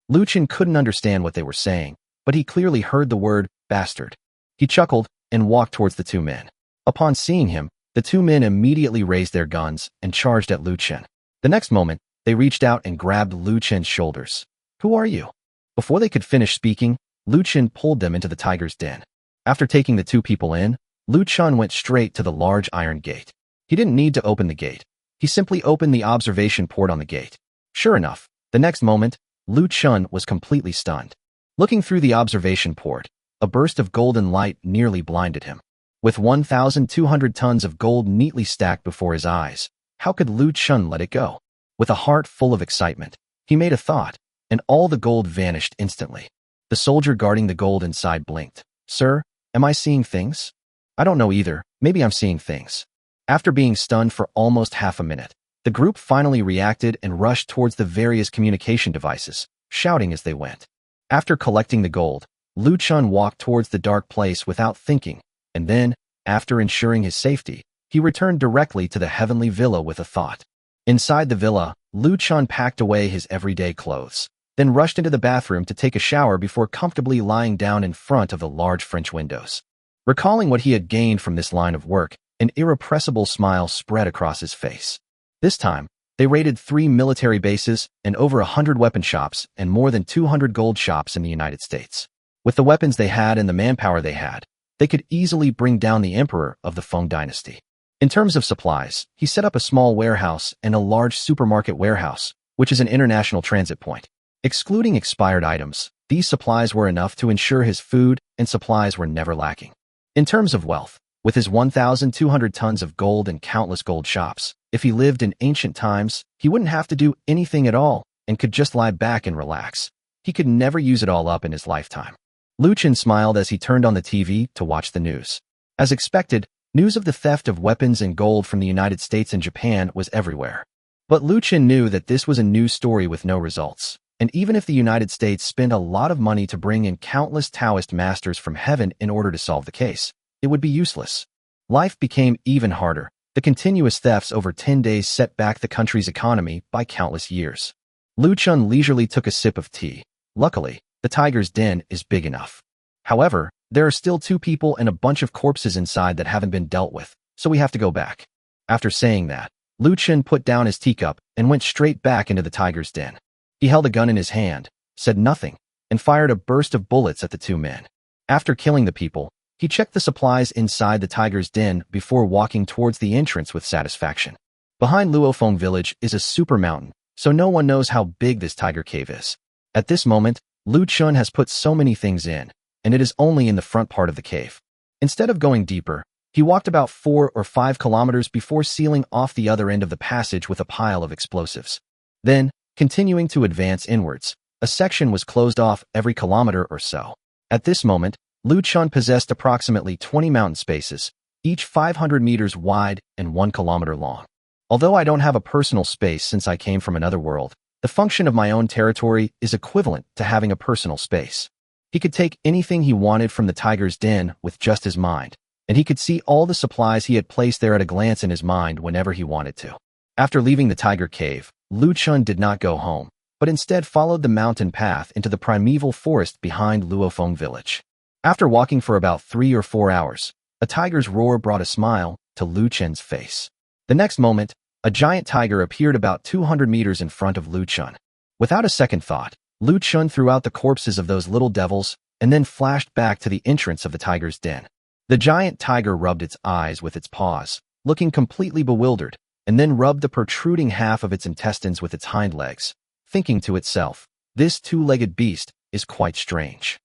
Lu Chen couldn't understand what they were saying, but he clearly heard the word bastard. He chuckled and walked towards the two men. Upon seeing him, the two men immediately raised their guns and charged at Lu Chen. The next moment, they reached out and grabbed Lu Chen's shoulders. "Who are you?" Before they could finish speaking, Lu Chen pulled them into the tiger's den. After taking the two people in, Lu Chen went straight to the large iron gate. He didn't need to open the gate. He simply opened the observation port on the gate. Sure enough, the next moment, Lu Chen was completely stunned. Looking through the observation port, a burst of golden light nearly blinded him. With 1,200 tons of gold neatly stacked before his eyes, how could Lu Chen let it go? With a heart full of excitement, he made a thought, and all the gold vanished instantly. The soldier guarding the gold inside blinked. "Sir, am I seeing things?" "I don't know either. Maybe I'm seeing things." After being stunned for almost half a minute, the group finally reacted and rushed towards the various communication devices, shouting as they went. After collecting the gold, Lu Chen walked towards the dark place without thinking, and then, after ensuring his safety, he returned directly to the heavenly villa with a thought. Inside the villa, Lu Chen packed away his everyday clothes, then rushed into the bathroom to take a shower before comfortably lying down in front of the large French windows. Recalling what he had gained from this line of work, an irrepressible smile spread across his face. This time, they raided 3 military bases and over 100 weapon shops and more than 200 gold shops in the United States. With the weapons they had and the manpower they could easily bring down the emperor of the Feng dynasty. In terms of supplies, he set up a small warehouse and a large supermarket warehouse, which is an international transit point. Excluding expired items, these supplies were enough to ensure his food and supplies were never lacking. In terms of wealth, with his 1,200 tons of gold and countless gold shops, if he lived in ancient times, he wouldn't have to do anything at all and could just lie back and relax. He could never use it all up in his lifetime. Lu Chen smiled as he turned on the TV to watch the news. As expected, news of the theft of weapons and gold from the United States and Japan was everywhere. But Lu Chen knew that this was a news story with no results. And even if the United States spent a lot of money to bring in countless Taoist masters from heaven in order to solve the case, it would be useless. Life became even harder. The continuous thefts over 10 days set back the country's economy by countless years. Lu Chen leisurely took a sip of tea. Luckily, the tiger's den is big enough. However, there are still 2 people and a bunch of corpses inside that haven't been dealt with, so we have to go back. After saying that, Lu Chen put down his teacup and went straight back into the tiger's den. He held a gun in his hand, said nothing, and fired a burst of bullets at the 2 men. After killing the people, he checked the supplies inside the tiger's den before walking towards the entrance with satisfaction. Behind Luofeng village is a super mountain, so no one knows how big this tiger cave is. At this moment, Lu Chen has put so many things in, and it is only in the front part of the cave. Instead of going deeper, he walked about 4 or 5 kilometers before sealing off the other end of the passage with a pile of explosives. Then, continuing to advance inwards, a section was closed off every kilometer or so. At this moment, Lu Chen possessed approximately 20 mountain spaces, each 500 meters wide and 1 kilometer long. Although I don't have a personal space since I came from another world, the function of my own territory is equivalent to having a personal space. He could take anything he wanted from the tiger's den with just his mind, and he could see all the supplies he had placed there at a glance in his mind whenever he wanted to. After leaving the tiger cave, Lu Chen did not go home, but instead followed the mountain path into the primeval forest behind Luofeng village. After walking for about 3 or 4 hours, a tiger's roar brought a smile to Lu Chen's face. The next moment, a giant tiger appeared about 200 meters in front of Lu Chen. Without a second thought, Lu Chen threw out the corpses of those little devils and then flashed back to the entrance of the tiger's den. The giant tiger rubbed its eyes with its paws, looking completely bewildered, and then rubbed the protruding half of its intestines with its hind legs, thinking to itself, "This two-legged beast is quite strange."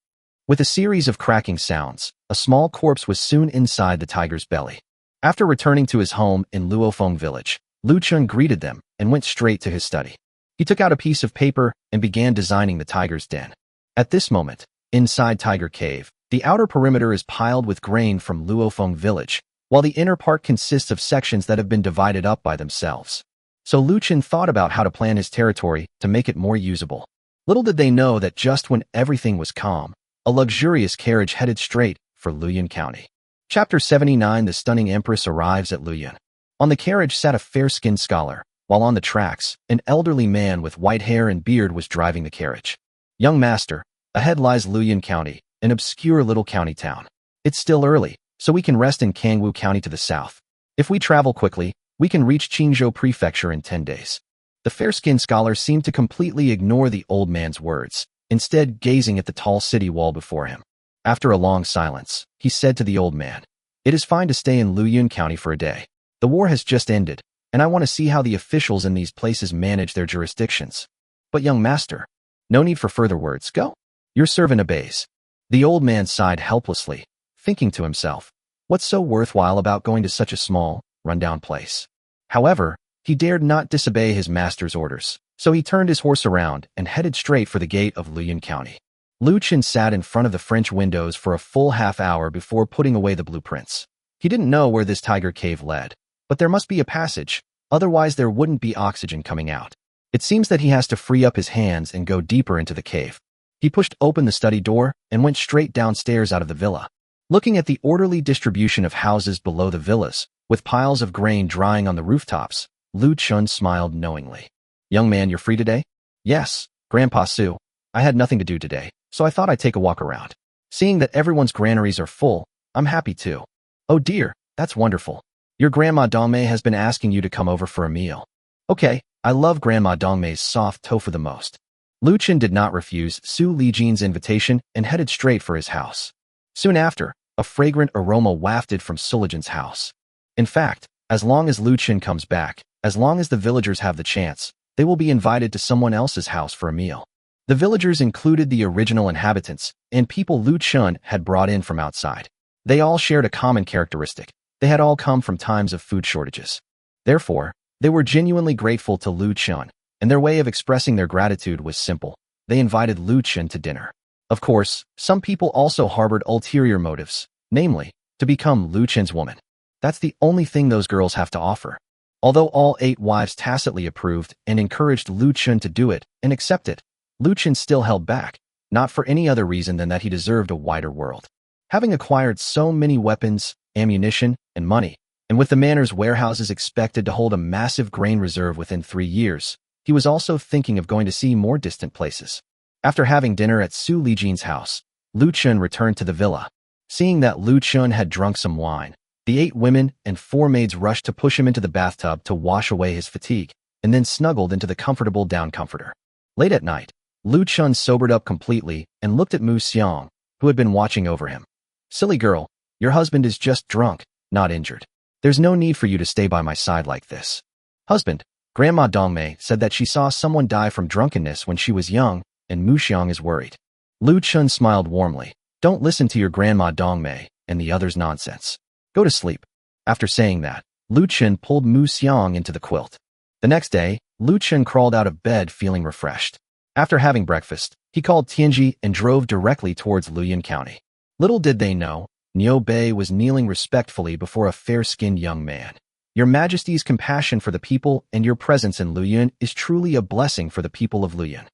With a series of cracking sounds, a small corpse was soon inside the tiger's belly. After returning to his home in Luofeng village, Lu Chen greeted them and went straight to his study. He took out a piece of paper and began designing the tiger's den. At this moment, inside Tiger Cave, the outer perimeter is piled with grain from Luofeng village, while the inner part consists of sections that have been divided up by themselves. So Lu Chen thought about how to plan his territory to make it more usable. Little did they know that just when everything was calm, a luxurious carriage headed straight for Luoyuan County. Chapter 79. The stunning empress arrives at Luoyuan. On the carriage sat a fair-skinned scholar, while on the tracks, an elderly man with white hair and beard was driving the carriage. "Young master, ahead lies Luoyuan County, an obscure little county town. It's still early, so we can rest in Kangwu County to the south. If we travel quickly, we can reach Qingzhou Prefecture in 10 days. The fair-skinned scholar seemed to completely ignore the old man's words, instead gazing at the tall city wall before him. After a long silence, he said to the old man, "It is fine to stay in Luoyuan County for a day. The war has just ended, and I want to see how the officials in these places manage their jurisdictions." "But young master, no need for further words. Go. Your servant obeys." The old man sighed helplessly, thinking to himself, what's so worthwhile about going to such a small, rundown place? However, he dared not disobey his master's orders, so he turned his horse around and headed straight for the gate of Luoyuan County. Lu Chen sat in front of the French windows for a full half-hour before putting away the blueprints. He didn't know where this tiger cave led, but there must be a passage, otherwise there wouldn't be oxygen coming out. It seems that he has to free up his hands and go deeper into the cave. He pushed open the study door and went straight downstairs out of the villa. Looking at the orderly distribution of houses below the villas, with piles of grain drying on the rooftops, Lu Chen smiled knowingly. "Young man, you're free today?" "Yes, Grandpa Su. I had nothing to do today, so I thought I'd take a walk around. Seeing that everyone's granaries are full, I'm happy too." "Oh dear, that's wonderful. Your Grandma Dongmei has been asking you to come over for a meal." "Okay, I love Grandma Dongmei's soft tofu the most." Lu Chen did not refuse Su Lijin's invitation and headed straight for his house. Soon after, a fragrant aroma wafted from Su Lijin's house. In fact, as long as Lu Chen comes back, as long as the villagers have the chance, they will be invited to someone else's house for a meal. The villagers included the original inhabitants and people Lu Chen had brought in from outside. They all shared a common characteristic. They had all come from times of food shortages. Therefore, they were genuinely grateful to Lu Chen, and their way of expressing their gratitude was simple. They invited Lu Chen to dinner. Of course, some people also harbored ulterior motives, namely, to become Lu Chen's woman. That's the only thing those girls have to offer. Although all 8 wives tacitly approved and encouraged Lu Chen to do it and accept it, Lu Chen still held back, not for any other reason than that he deserved a wider world. Having acquired so many weapons, ammunition, and money, and with the manor's warehouses expected to hold a massive grain reserve within 3 years, he was also thinking of going to see more distant places. After having dinner at Su Lijin's house, Lu Chen returned to the villa. Seeing that Lu Chen had drunk some wine, the 8 women and 4 maids rushed to push him into the bathtub to wash away his fatigue, and then snuggled into the comfortable down comforter. Late at night, Lu Chen sobered up completely and looked at Mu Xiang, who had been watching over him. "Silly girl, your husband is just drunk, not injured. There's no need for you to stay by my side like this." "Husband, Grandma Dongmei said that she saw someone die from drunkenness when she was young, and Mu Xiang is worried." Lu Chen smiled warmly. "Don't listen to your Grandma Dongmei and the others' nonsense. Go to sleep." After saying that, Lu Chen pulled Mu Xiang into the quilt. The next day, Lu Chen crawled out of bed feeling refreshed. After having breakfast, he called Tianji and drove directly towards Luoyuan County. Little did they know, Niu Bei was kneeling respectfully before a fair-skinned young man. "Your Majesty's compassion for the people and your presence in Luoyuan is truly a blessing for the people of Luoyuan."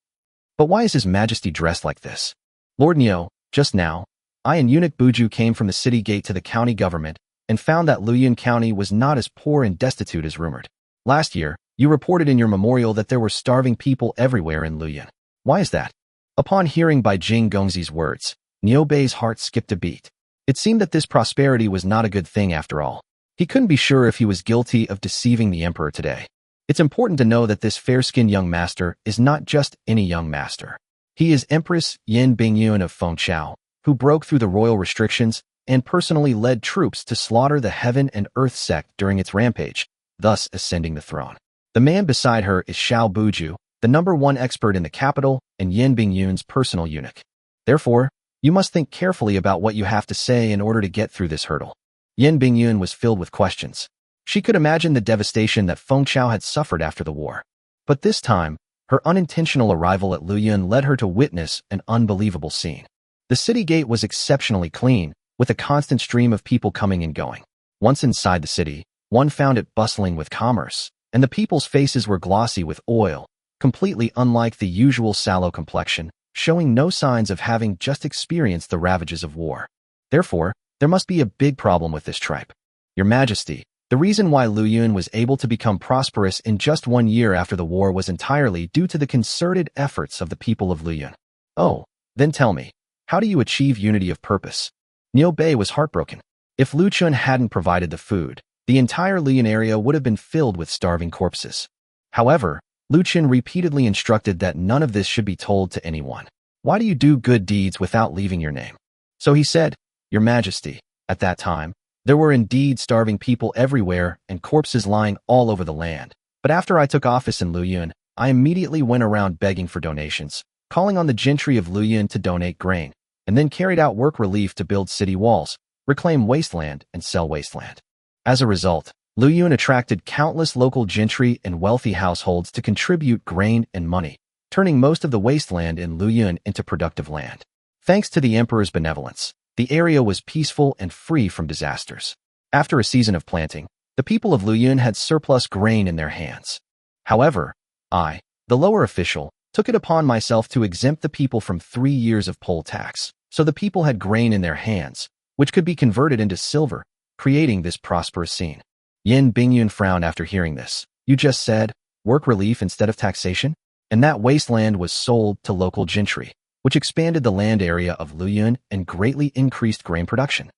"But why is His Majesty dressed like this?" "Lord Niu, just now, I and eunuch Buju came from the city gate to the county government and found that Luyuan County was not as poor and destitute as rumored. Last year, you reported in your memorial that there were starving people everywhere in Luyuan. Why is that? Upon hearing Bai Jing Gongzi's words, Niu Bei's heart skipped a beat. It seemed that this prosperity was not a good thing after all. He couldn't be sure if he was guilty of deceiving the emperor today. It's important to know that this fair-skinned young master is not just any young master. He is Empress Yin Bingyun of Fengchao, who broke through the royal restrictions and personally led troops to slaughter the Heaven and Earth sect during its rampage, thus ascending the throne. The man beside her is Xiao Buju, the #1 expert in the capital and Yin Bingyun's personal eunuch. Therefore, you must think carefully about what you have to say in order to get through this hurdle. Yin Bingyun was filled with questions. She could imagine the devastation that Fengchao had suffered after the war. But this time, her unintentional arrival at Luyuan led her to witness an unbelievable scene. The city gate was exceptionally clean, with a constant stream of people coming and going. Once inside the city, one found it bustling with commerce, and the people's faces were glossy with oil, completely unlike the usual sallow complexion, showing no signs of having just experienced the ravages of war. Therefore, there must be a big problem with this tribe. Your Majesty, the reason why Luyuan was able to become prosperous in just 1 year after the war was entirely due to the concerted efforts of the people of Luyuan. Oh, then tell me, how do you achieve unity of purpose? Niu Bei was heartbroken. If Lu Chen hadn't provided the food, the entire Luyuan area would have been filled with starving corpses. However, Lu Chen repeatedly instructed that none of this should be told to anyone. Why do you do good deeds without leaving your name? So he said, Your Majesty, at that time, there were indeed starving people everywhere and corpses lying all over the land. But after I took office in Luyuan, I immediately went around begging for donations, calling on the gentry of Luyuan to donate grain, and then carried out work relief to build city walls, reclaim wasteland, and sell wasteland. As a result, Luyuan attracted countless local gentry and wealthy households to contribute grain and money, turning most of the wasteland in Luyuan into productive land. Thanks to the emperor's benevolence, the area was peaceful and free from disasters. After a season of planting, the people of Luyuan had surplus grain in their hands. However, I, the lower official, took it upon myself to exempt the people from 3 years of poll tax, so the people had grain in their hands, which could be converted into silver, creating this prosperous scene. Yin Bingyun frowned after hearing this. You just said, work relief instead of taxation? And that wasteland was sold to local gentry, which expanded the land area of Luyuan and greatly increased grain production.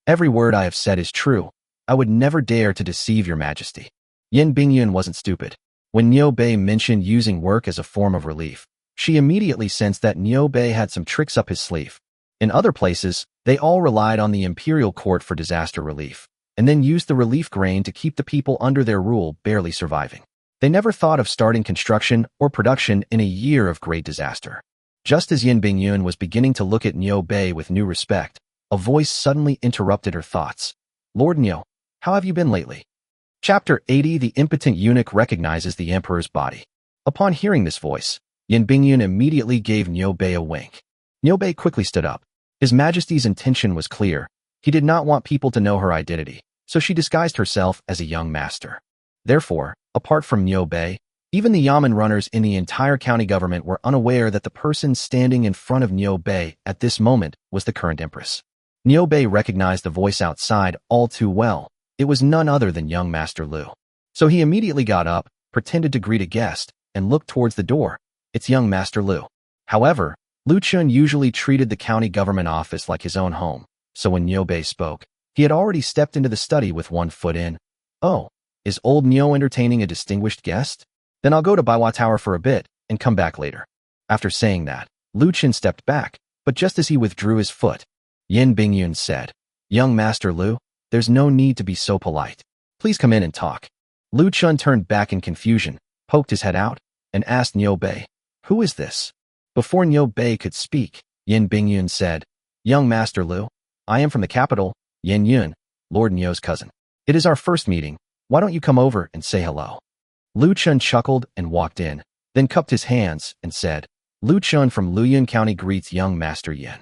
Every word I have said is true. I would never dare to deceive your Majesty. Yin Bingyun wasn't stupid. When Niu Bei mentioned using work as a form of relief, she immediately sensed that Niu Bei had some tricks up his sleeve. In other places, they all relied on the imperial court for disaster relief, and then used the relief grain to keep the people under their rule barely surviving. They never thought of starting construction or production in a year of great disaster. Just as Yin Bingyun was beginning to look at Niu Bei with new respect, a voice suddenly interrupted her thoughts. Lord Niu, how have you been lately? Chapter 80. The impotent eunuch recognizes the emperor's body. Upon hearing this voice, Yin Bingyun immediately gave Niu Bei a wink. Niu Bei quickly stood up. His Majesty's intention was clear. He did not want people to know her identity, so she disguised herself as a young master. Therefore, apart from Niu Bei, even the Yamen runners in the entire county government were unaware that the person standing in front of Niu Bei at this moment was the current empress. Niu Bei recognized the voice outside all too well. It was none other than young Master Lu. So he immediately got up, pretended to greet a guest, and looked towards the door. It's young Master Lu. However, Lu Chen usually treated the county government office like his own home, so when Niu Bei spoke, he had already stepped into the study with one foot in. Oh, is old Niu entertaining a distinguished guest? Then I'll go to Baiwa Tower for a bit and come back later. After saying that, Lu Chen stepped back, but just as he withdrew his foot, Yin Bingyun said, Young Master Lu, there's no need to be so polite. Please come in and talk. Lu Chen turned back in confusion, poked his head out, and asked Niu Bei, Who is this? Before Niu Bei could speak, Yin Bingyun said, Young Master Lu, I am from the capital, Yin Yun, Lord Niu's cousin. It is our first meeting. Why don't you come over and say hello? Lu Chen chuckled and walked in, then cupped his hands and said, Lu Chen from Luyuan County greets young Master Yin.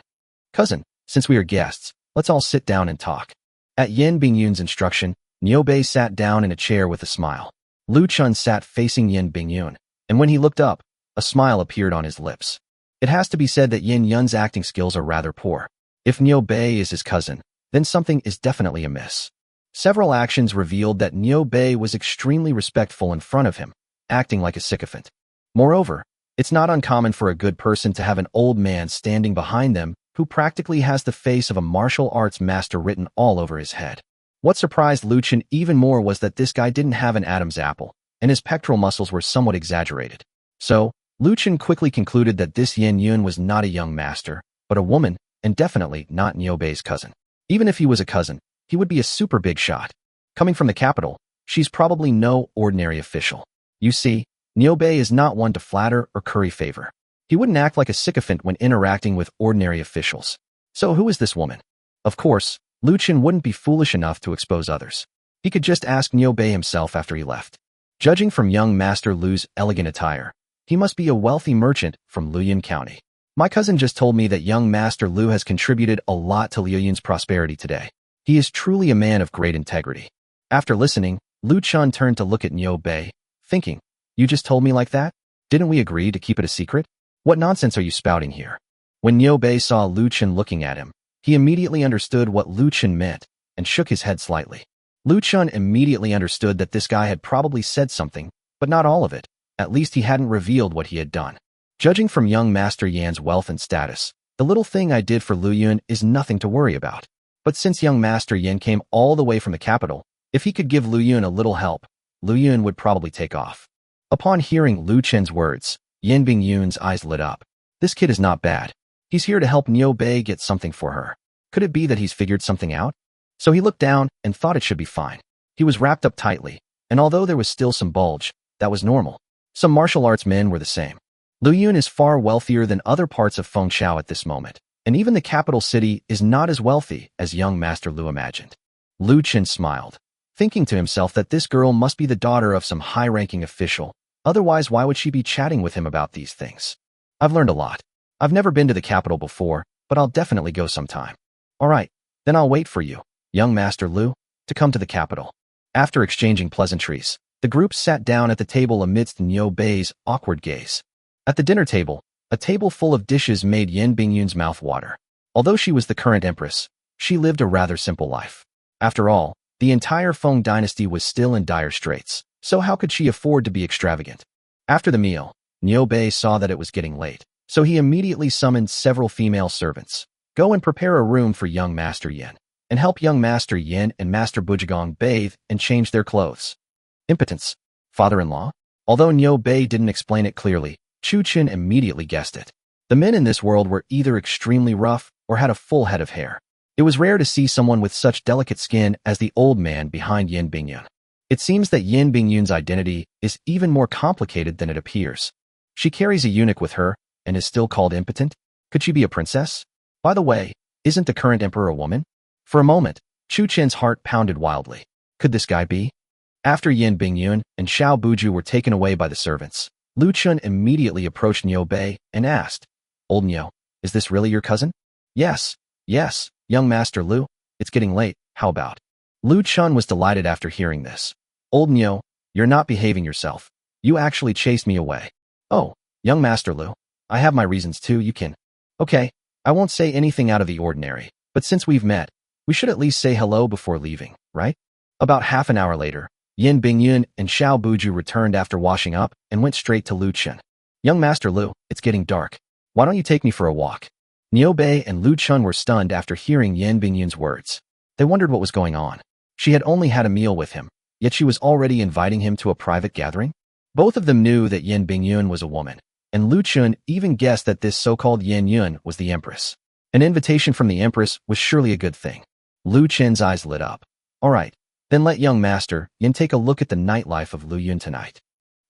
Cousin, since we are guests, let's all sit down and talk. At Yin Bingyun's instruction, Niu Bei sat down in a chair with a smile. Lu Chen sat facing Yin Bingyun, and when he looked up, a smile appeared on his lips. It has to be said that Yin Yun's acting skills are rather poor. If Niu Bei is his cousin, then something is definitely amiss. Several actions revealed that Niu Bei was extremely respectful in front of him, acting like a sycophant. Moreover, it's not uncommon for a good person to have an old man standing behind them who practically has the face of a martial arts master written all over his head. What surprised Lu Chen even more was that this guy didn't have an Adam's apple, and his pectoral muscles were somewhat exaggerated. So, Lu Chen quickly concluded that this Yin Yun was not a young master, but a woman, and definitely not Niu Bei's cousin. Even if he was a cousin, he would be a super big shot. Coming from the capital, she's probably no ordinary official. You see, Niu Bei is not one to flatter or curry favor. He wouldn't act like a sycophant when interacting with ordinary officials. So who is this woman? Of course, Lu Chen wouldn't be foolish enough to expose others. He could just ask Niu Bei himself after he left. Judging from young Master Lu's elegant attire, he must be a wealthy merchant from Luoyuan County. My cousin just told me that young Master Lu has contributed a lot to Luoyuan's prosperity today. He is truly a man of great integrity. After listening, Lu Chen turned to look at Niu Bei, thinking, "You just told me like that? Didn't we agree to keep it a secret? What nonsense are you spouting here?" When Niu Bei saw Lu Chen looking at him, he immediately understood what Lu Chen meant and shook his head slightly. Lu Chen immediately understood that this guy had probably said something, but not all of it. At least he hadn't revealed what he had done. Judging from young Master Yan's wealth and status, the little thing I did for Luoyuan is nothing to worry about. But since young Master Yan came all the way from the capital, if he could give Luoyuan a little help, Luoyuan would probably take off. Upon hearing Lu Chen's words, Yan Bingyun's eyes lit up. This kid is not bad. He's here to help Niu Bei get something for her. Could it be that he's figured something out? So he looked down and thought it should be fine. He was wrapped up tightly, and although there was still some bulge, that was normal. Some martial arts men were the same. Luoyuan is far wealthier than other parts of Fengshao at this moment, and even the capital city is not as wealthy as young Master Lu imagined. Lu Chen smiled, thinking to himself that this girl must be the daughter of some high-ranking official, otherwise why would she be chatting with him about these things? I've learned a lot. I've never been to the capital before, but I'll definitely go sometime. Alright, then I'll wait for you, young Master Lu, to come to the capital. After exchanging pleasantries, the group sat down at the table amidst Niu Bei's awkward gaze. At the dinner table, a table full of dishes made Yan Bingyun's mouth water. Although she was the current empress, she lived a rather simple life. After all, the entire Feng dynasty was still in dire straits, so how could she afford to be extravagant? After the meal, Niu Bei saw that it was getting late, so he immediately summoned several female servants. Go and prepare a room for young Master Yan, and help young Master Yan and Master Bujigong bathe and change their clothes. Impotence. Father-in-law? Although Niu Bei didn't explain it clearly, Chu Chen immediately guessed it. The men in this world were either extremely rough or had a full head of hair. It was rare to see someone with such delicate skin as the old man behind Yan Bingyun. It seems that Yan Bingyun's identity is even more complicated than it appears. She carries a eunuch with her and is still called impotent? Could she be a princess? By the way, isn't the current emperor a woman? For a moment, Chu Chen's heart pounded wildly. Could this guy be? After Yan Bingyun and Xiao Buju were taken away by the servants, Lu Chen immediately approached Niu Bei and asked, "Old Niu, is this really your cousin?" Yes, young Master Lu, it's getting late, how about? Lu Chen was delighted after hearing this. Old Niu, you're not behaving yourself. You actually chased me away. Oh, young Master Lu, I have my reasons too, you can. Okay, I won't say anything out of the ordinary, but since we've met, we should at least say hello before leaving, right? About half an hour later, Yan Bingyun and Xiao Buju returned after washing up and went straight to Lu Chen. Young Master Lu, it's getting dark. Why don't you take me for a walk? Niu Bei and Lu Chen were stunned after hearing Yan Bingyun's words. They wondered what was going on. She had only had a meal with him, yet she was already inviting him to a private gathering? Both of them knew that Yan Bingyun was a woman, and Lu Chen even guessed that this so-called Yan Yun was the empress. An invitation from the empress was surely a good thing. Lu Chen's eyes lit up. Alright, then let young Master Yan take a look at the nightlife of Luoyuan tonight.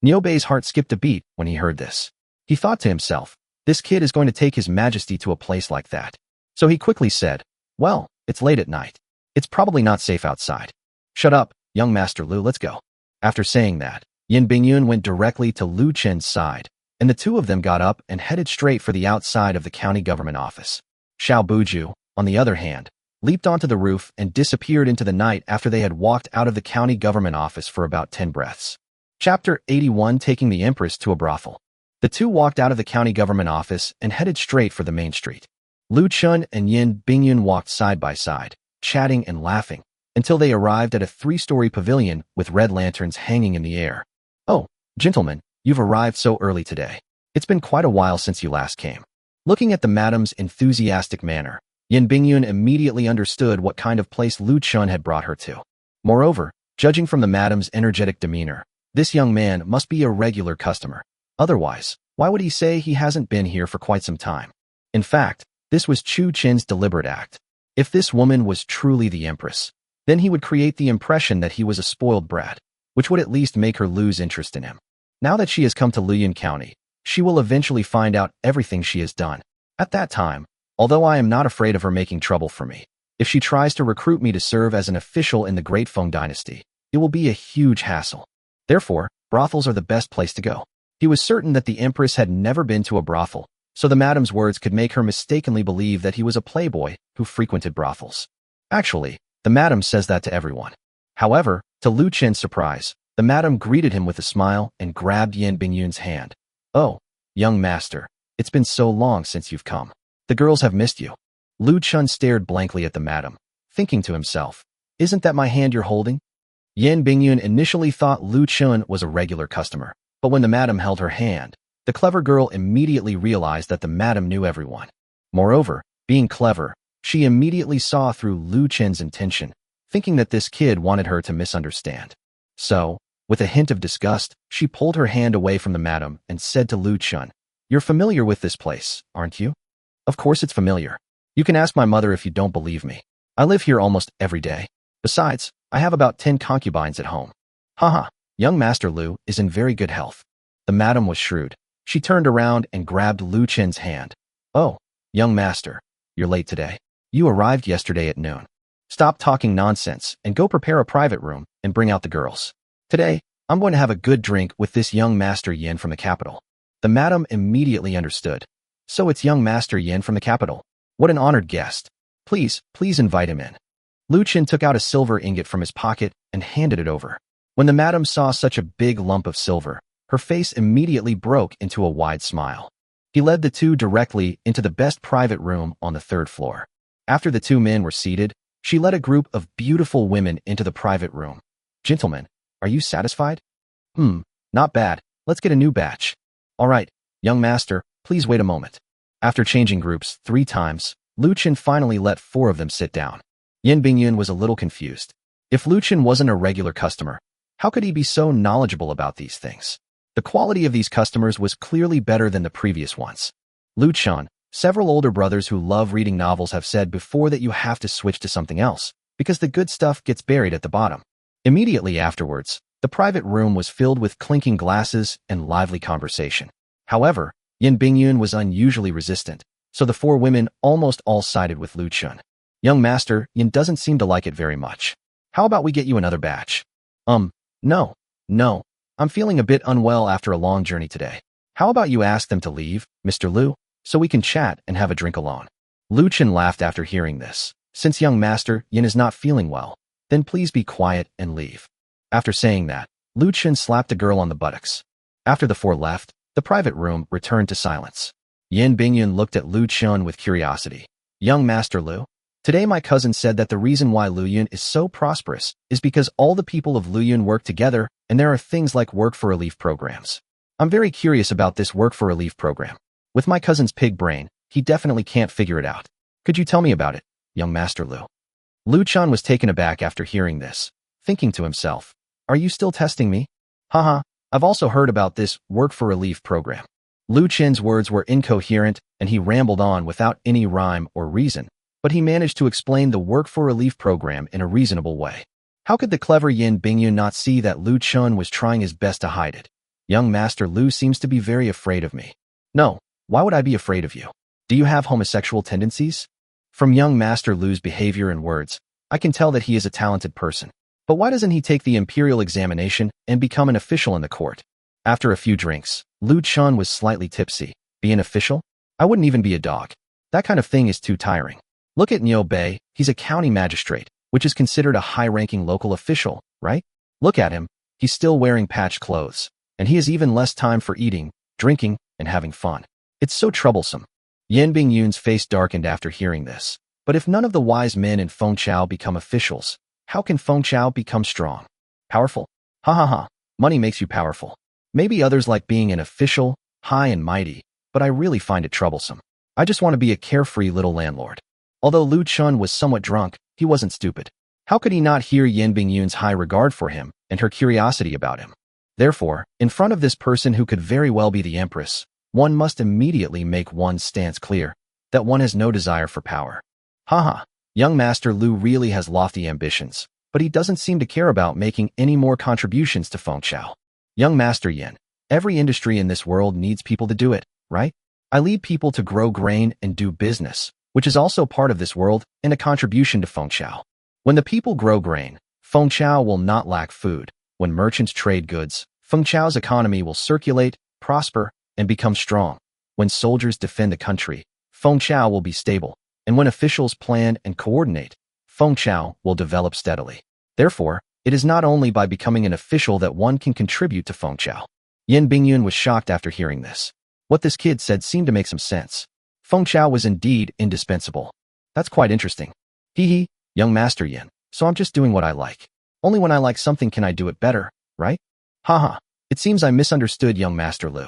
Niu Bei's heart skipped a beat when he heard this. He thought to himself, this kid is going to take his majesty to a place like that. So he quickly said, well, it's late at night. It's probably not safe outside. Shut up, young Master Lu, let's go. After saying that, Yan Bingyun went directly to Lu Chen's side, and the two of them got up and headed straight for the outside of the county government office. Xiao Buju, on the other hand, leaped onto the roof and disappeared into the night after they had walked out of the county government office for about 10 breaths. Chapter 81, Taking the Empress to a Brothel. The two walked out of the county government office and headed straight for the main street. Lu Chen and Yin Bingyun walked side by side, chatting and laughing, until they arrived at a three-story pavilion with red lanterns hanging in the air. "Oh, gentlemen, you've arrived so early today. It's been quite a while since you last came." Looking at the madam's enthusiastic manner, Yin Bingyun immediately understood what kind of place Lu Chen had brought her to. Moreover, judging from the madam's energetic demeanor, this young man must be a regular customer. Otherwise, why would he say he hasn't been here for quite some time? In fact, this was Chu Chen's deliberate act. If this woman was truly the empress, then he would create the impression that he was a spoiled brat, which would at least make her lose interest in him. Now that she has come to Luoyuan County, she will eventually find out everything she has done. At that time, although I am not afraid of her making trouble for me, if she tries to recruit me to serve as an official in the Great Feng Dynasty, it will be a huge hassle. Therefore, brothels are the best place to go. He was certain that the empress had never been to a brothel, so the madam's words could make her mistakenly believe that he was a playboy who frequented brothels. Actually, the madam says that to everyone. However, to Lu Chen's surprise, the madam greeted him with a smile and grabbed Yin Bingyun's hand. "Oh, young master, it's been so long since you've come. The girls have missed you." Lu Chen stared blankly at the madam, thinking to himself, "Isn't that my hand you're holding?" Yin Bingyun initially thought Lu Chen was a regular customer, but when the madam held her hand, the clever girl immediately realized that the madam knew everyone. Moreover, being clever, she immediately saw through Lu Chen's intention, thinking that this kid wanted her to misunderstand. So, with a hint of disgust, she pulled her hand away from the madam and said to Lu Chen, "You're familiar with this place, aren't you?" "Of course it's familiar. You can ask my mother if you don't believe me. I live here almost every day. Besides, I have about 10 concubines at home." "Haha, young Master Lu is in very good health." The madam was shrewd. She turned around and grabbed Lu Chen's hand. "Oh, young master, you're late today. You arrived yesterday at noon. Stop talking nonsense and go prepare a private room and bring out the girls. Today, I'm going to have a good drink with this young Master Yin from the capital." The madam immediately understood. "So it's young Master Yin from the capital. What an honored guest. Please invite him in." Lu Chen took out a silver ingot from his pocket and handed it over. When the madam saw such a big lump of silver, her face immediately broke into a wide smile. He led the two directly into the best private room on the 3rd floor. After the two men were seated, she led a group of beautiful women into the private room. "Gentlemen, are you satisfied?" Not bad. Let's get a new batch." "All right, young master, please wait a moment." After changing groups 3 times, Lu Chen finally let 4 of them sit down. Yin Bingyun was a little confused. If Lu Chen wasn't a regular customer, how could he be so knowledgeable about these things? The quality of these customers was clearly better than the previous ones. Lu Chen, several older brothers who love reading novels have said before that you have to switch to something else, because the good stuff gets buried at the bottom. Immediately afterwards, the private room was filled with clinking glasses and lively conversation. However, Yin Bingyun was unusually resistant, so the 4 women almost all sided with Lu Chen. "Young master, Yin doesn't seem to like it very much. How about we get you another batch?" No. I'm feeling a bit unwell after a long journey today. How about you ask them to leave, Mr. Lu, so we can chat and have a drink alone?" Lu Chen laughed after hearing this. "Since young master Yin is not feeling well, then please be quiet and leave." After saying that, Lu Chen slapped the girl on the buttocks. After the 4 left, the private room returned to silence. Yin Bingyun looked at Lu Chen with curiosity. "Young Master Lu, today my cousin said that the reason why Luoyuan is so prosperous is because all the people of Luoyuan work together and there are things like work for relief programs. I'm very curious about this work for relief program. With my cousin's pig brain, he definitely can't figure it out. Could you tell me about it, young Master Lu?" Lu Chen was taken aback after hearing this, thinking to himself, "Are you still testing me? Haha, I've also heard about this work for relief program." Lu Chen's words were incoherent and he rambled on without any rhyme or reason, but he managed to explain the work for relief program in a reasonable way. How could the clever Yin Bingyun not see that Lu Chen was trying his best to hide it? "Young Master Lu seems to be very afraid of me." "No, why would I be afraid of you? Do you have homosexual tendencies?" From young Master Lu's behavior and words, I can tell that he is a talented person. But why doesn't he take the imperial examination and become an official in the court? After a few drinks, Lu Chen was slightly tipsy. Be an official? I wouldn't even be a dog. That kind of thing is too tiring. Look at Niu Bei, he's a county magistrate, which is considered a high-ranking local official, right? Look at him, he's still wearing patched clothes, and he has even less time for eating, drinking, and having fun. It's so troublesome. Yan Bingyun's face darkened after hearing this. But if none of the wise men in Fengchao become officials, how can Fengchao become strong? Powerful? Ha ha ha. Money makes you powerful. Maybe others like being an official, high and mighty, but I really find it troublesome. I just want to be a carefree little landlord. Although Lu Chen was somewhat drunk, he wasn't stupid. How could he not hear Yan Bingyun's high regard for him and her curiosity about him? Therefore, in front of this person who could very well be the empress, one must immediately make one's stance clear, that one has no desire for power. Haha, young Master Lu really has lofty ambitions, but he doesn't seem to care about making any more contributions to Fengchao. Young Master Yan, every industry in this world needs people to do it, right? I lead people to grow grain and do business, which is also part of this world and a contribution to Fengchao. When the people grow grain, Fengchao will not lack food. When merchants trade goods, Fengchao's economy will circulate, prosper, and become strong. When soldiers defend the country, Fengchao will be stable. And when officials plan and coordinate, Fengchao will develop steadily. Therefore, it is not only by becoming an official that one can contribute to Fengchao. Yan Bingyun was shocked after hearing this. What this kid said seemed to make some sense. Fengchao was indeed indispensable. That's quite interesting. Hee, young Master Yan, so I'm just doing what I like. Only when I like something can I do it better, right? Haha, it seems I misunderstood young Master Lu.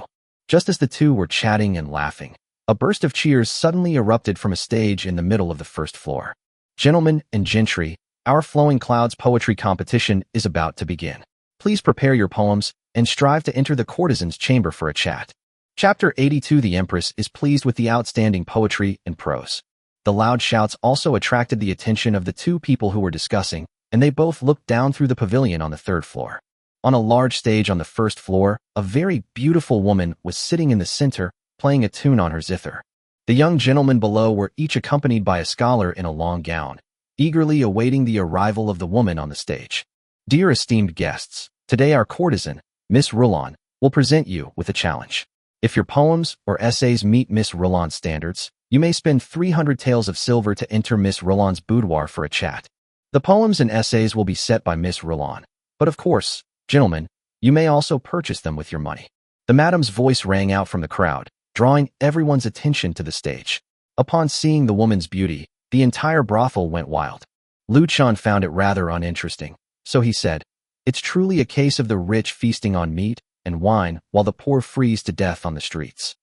Just as the two were chatting and laughing, a burst of cheers suddenly erupted from a stage in the middle of the first floor. Gentlemen and gentry, our Flowing Clouds poetry competition is about to begin. Please prepare your poems and strive to enter the courtesan's chamber for a chat. Chapter 82. The Empress is pleased with the outstanding poetry and prose. The loud shouts also attracted the attention of the two people who were discussing, and they both looked down through the pavilion on the third floor. On a large stage on the first floor, a very beautiful woman was sitting in the center, playing a tune on her zither. The young gentlemen below were each accompanied by a scholar in a long gown, eagerly awaiting the arrival of the woman on the stage. Dear esteemed guests, today our courtesan, Miss Rulon, will present you with a challenge. If your poems or essays meet Miss Rulon's standards, you may spend 300 taels of silver to enter Miss Rulon's boudoir for a chat. The poems and essays will be set by Miss Rulon, but of course, gentlemen, you may also purchase them with your money. The madam's voice rang out from the crowd, drawing everyone's attention to the stage. Upon seeing the woman's beauty, the entire brothel went wild. Lu Chen found it rather uninteresting, so he said, "It's truly a case of the rich feasting on meat and wine while the poor freeze to death on the streets.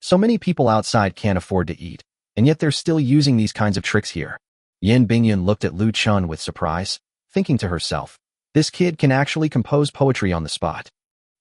So many people outside can't afford to eat, and yet they're still using these kinds of tricks here." Yan Bingyun looked at Lu Chen with surprise, thinking to herself, this kid can actually compose poetry on the spot.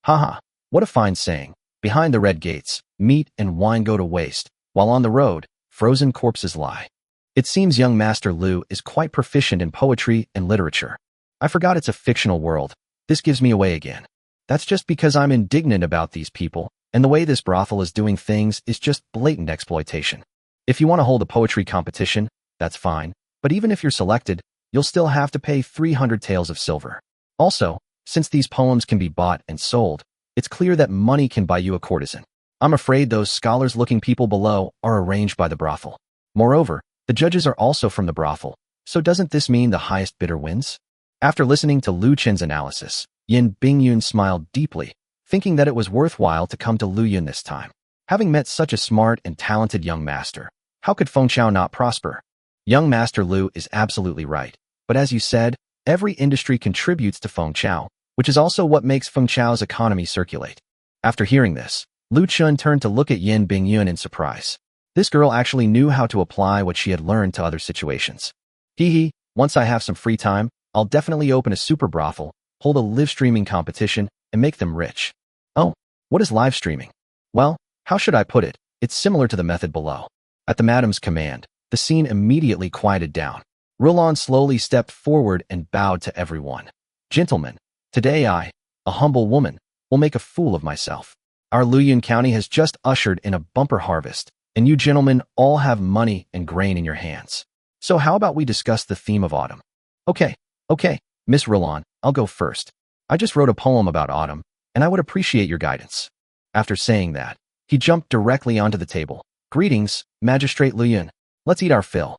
Haha, what a fine saying. Behind the red gates, meat and wine go to waste, while on the road, frozen corpses lie. It seems young Master Lu is quite proficient in poetry and literature. I forgot it's a fictional world. This gives me away again. That's just because I'm indignant about these people, and the way this brothel is doing things is just blatant exploitation. If you want to hold a poetry competition, that's fine, but even if you're selected, you'll still have to pay 300 taels of silver. Also, since these poems can be bought and sold, it's clear that money can buy you a courtesan. I'm afraid those scholars-looking people below are arranged by the brothel. Moreover, the judges are also from the brothel, so doesn't this mean the highest bidder wins? After listening to Lu Chen's analysis, Yan Bingyun smiled deeply, thinking that it was worthwhile to come to Lu Yun this time. Having met such a smart and talented young master, how could Fengchao not prosper? Young Master Lu is absolutely right, but as you said, every industry contributes to Fengchao, which is also what makes Fengchao's economy circulate. After hearing this, Lu Chen turned to look at Yan Bingyun in surprise. This girl actually knew how to apply what she had learned to other situations. Hee, once I have some free time, I'll definitely open a super brothel, hold a live streaming competition, and make them rich. Oh, what is live streaming? Well, how should I put it? It's similar to the method below. At the madam's command, the scene immediately quieted down. Rulon slowly stepped forward and bowed to everyone. Gentlemen, today I, a humble woman, will make a fool of myself. Our Luyun County has just ushered in a bumper harvest, and you gentlemen all have money and grain in your hands. So how about we discuss the theme of autumn? Okay, Miss Rulon, I'll go first. I just wrote a poem about autumn, and I would appreciate your guidance. After saying that, he jumped directly onto the table. Greetings, Magistrate Luyun. Let's eat our fill.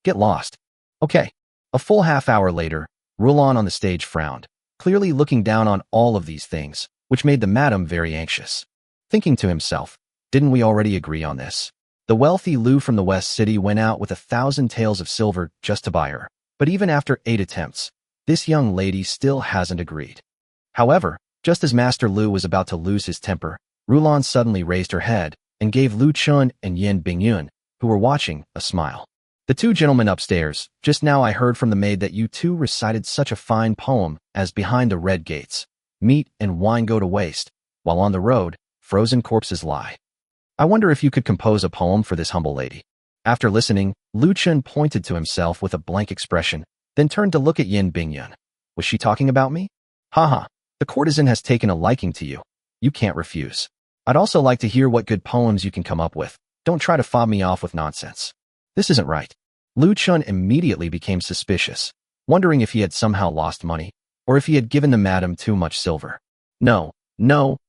Get lost. Okay. A full half-hour later, Rulon on the stage frowned, clearly looking down on all of these things, which made the madam very anxious. Thinking to himself, didn't we already agree on this? The wealthy Lu from the West City went out with 1,000 taels of silver just to buy her. But even after 8 attempts, this young lady still hasn't agreed. However, just as Master Lu was about to lose his temper, Rulan suddenly raised her head and gave Lu Chen and Yin Bingyun, who were watching, a smile. The two gentlemen upstairs, just now I heard from the maid that you two recited such a fine poem as behind the red gates, meat and wine go to waste, while on the road, frozen corpses lie. I wonder if you could compose a poem for this humble lady. After listening, Lu Chen pointed to himself with a blank expression, then turned to look at Yin Bingyun. Was she talking about me? Haha, the courtesan has taken a liking to you. You can't refuse. I'd also like to hear what good poems you can come up with. Don't try to fob me off with nonsense. This isn't right. Lu Chen immediately became suspicious, wondering if he had somehow lost money, or if he had given the madam too much silver. No,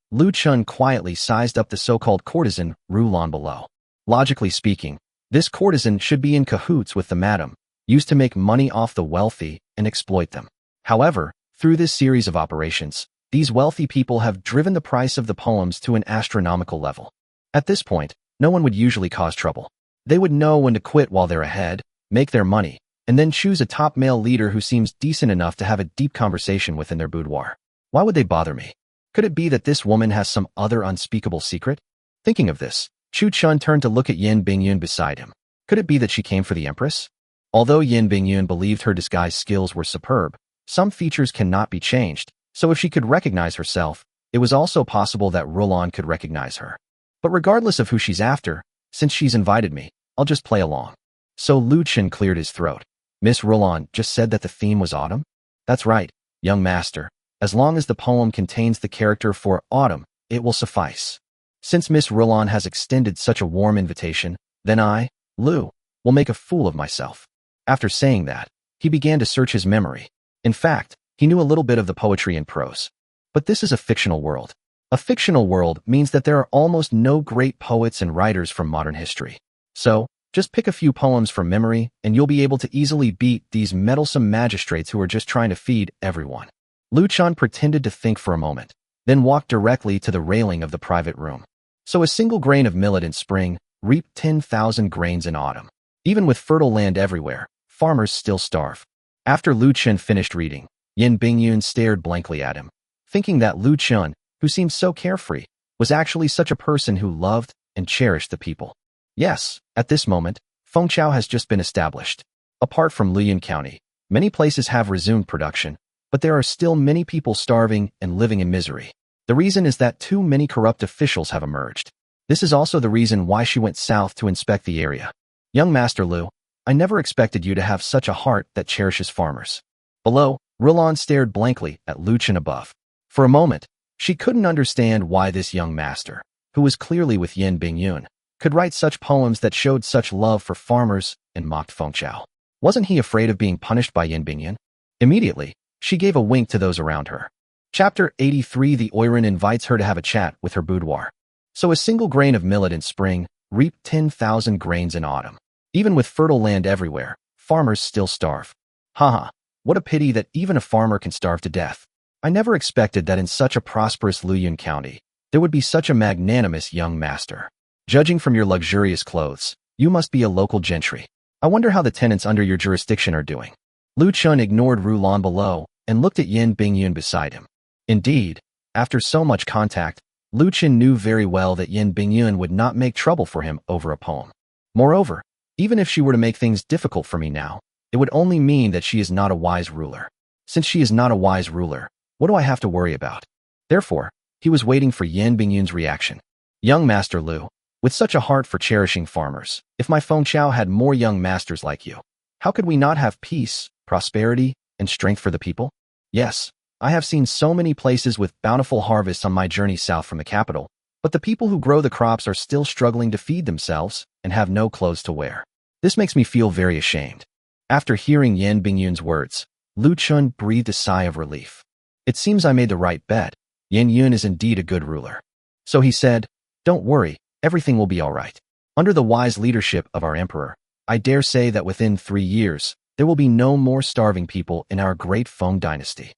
Lu Chen quietly sized up the so-called courtesan, Rulan below. Logically speaking, this courtesan should be in cahoots with the madam, used to make money off the wealthy and exploit them. However, through this series of operations, these wealthy people have driven the price of the poems to an astronomical level. At this point, no one would usually cause trouble. They would know when to quit while they're ahead, make their money, and then choose a top male leader who seems decent enough to have a deep conversation with in their boudoir. Why would they bother me? Could it be that this woman has some other unspeakable secret? Thinking of this, Chu Chun turned to look at Yin Bingyun beside him. Could it be that she came for the Empress? Although Yin Bingyun believed her disguise skills were superb, some features cannot be changed, so if she could recognize herself, it was also possible that Rulan could recognize her. But regardless of who she's after, since she's invited me, I'll just play along. So Lu Chen cleared his throat. Miss Rulan just said that the theme was autumn? That's right, young master. As long as the poem contains the character for autumn, it will suffice. Since Miss Rulan has extended such a warm invitation, then I, Lu, will make a fool of myself. After saying that, he began to search his memory. In fact, he knew a little bit of the poetry and prose. But this is a fictional world. A fictional world means that there are almost no great poets and writers from modern history. So, just pick a few poems from memory and you'll be able to easily beat these meddlesome magistrates who are just trying to feed everyone. Lu Chen pretended to think for a moment, then walked directly to the railing of the private room. So a single grain of millet in spring reaped 10,000 grains in autumn. Even with fertile land everywhere, farmers still starve. After Lu Chen finished reading, Yin Bingyun stared blankly at him, thinking that Lu Chen, who seemed so carefree, was actually such a person who loved and cherished the people. Yes, at this moment, Fengchao has just been established. Apart from Liyun County, many places have resumed production, but there are still many people starving and living in misery. The reason is that too many corrupt officials have emerged. This is also the reason why she went south to inspect the area. Young Master Lu, I never expected you to have such a heart that cherishes farmers. Below, Rulan stared blankly at Lu Chen above. For a moment, she couldn't understand why this young master, who was clearly with Yin Bingyun, could write such poems that showed such love for farmers and mocked Fengchao. Wasn't he afraid of being punished by Yin Bingyun? Immediately, she gave a wink to those around her. Chapter 83. The Oiran invites her to have a chat with her boudoir. So a single grain of millet in spring reaped 10,000 grains in autumn. Even with fertile land everywhere, farmers still starve. Haha, what a pity that even a farmer can starve to death. I never expected that in such a prosperous Liyun County, there would be such a magnanimous young master. Judging from your luxurious clothes, you must be a local gentry. I wonder how the tenants under your jurisdiction are doing. Lu Chen ignored Rulan below and looked at Yin Bingyun beside him. Indeed, after so much contact, Lu Chen knew very well that Yin Bingyun would not make trouble for him over a poem. Moreover, even if she were to make things difficult for me now, it would only mean that she is not a wise ruler. Since she is not a wise ruler, what do I have to worry about? Therefore, he was waiting for Yin Bingyun's reaction. Young Master Lu, with such a heart for cherishing farmers, if my Fengchao had more young masters like you, how could we not have peace, prosperity, and strength for the people? Yes, I have seen so many places with bountiful harvests on my journey south from the capital, but the people who grow the crops are still struggling to feed themselves and have no clothes to wear. This makes me feel very ashamed. After hearing Yin Bingyun's words, Lu Chen breathed a sigh of relief. It seems I made the right bet. Yin Yun is indeed a good ruler. So he said, don't worry, everything will be all right. Under the wise leadership of our emperor, I dare say that within 3 years, there will be no more starving people in our great Feng dynasty.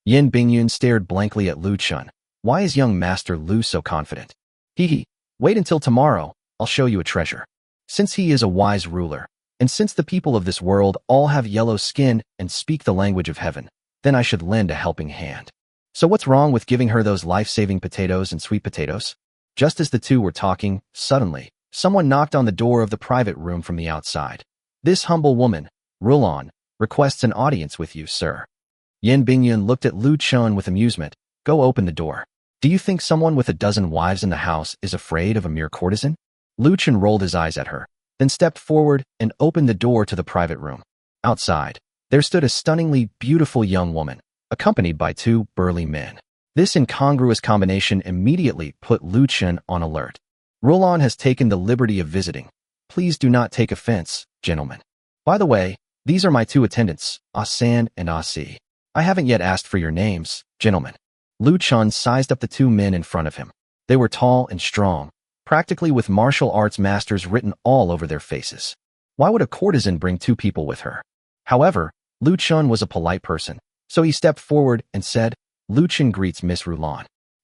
Yin Bingyun stared blankly at Lu Chen. Why is young Master Lu so confident? Hee hee, wait until tomorrow, I'll show you a treasure. Since he is a wise ruler, and since the people of this world all have yellow skin and speak the language of heaven, then I should lend a helping hand. So what's wrong with giving her those life-saving potatoes and sweet potatoes? Just as the two were talking, suddenly, someone knocked on the door of the private room from the outside. This humble woman, Lu, requests an audience with you, sir. Yin Bingyun looked at Lu Chen with amusement. Go open the door. Do you think someone with a dozen wives in the house is afraid of a mere courtesan? Lu Chen rolled his eyes at her, then stepped forward and opened the door to the private room. Outside, there stood a stunningly beautiful young woman, accompanied by two burly men. This incongruous combination immediately put Lu Chen on alert. Lu has taken the liberty of visiting. Please do not take offense, gentlemen. By the way, these are my two attendants, San and Si. I haven't yet asked for your names, gentlemen. Lu Chen sized up the two men in front of him. They were tall and strong, practically with martial arts masters written all over their faces. Why would a courtesan bring two people with her? However, Lu Chen was a polite person, so he stepped forward and said, Lu Chen greets Miss Lu.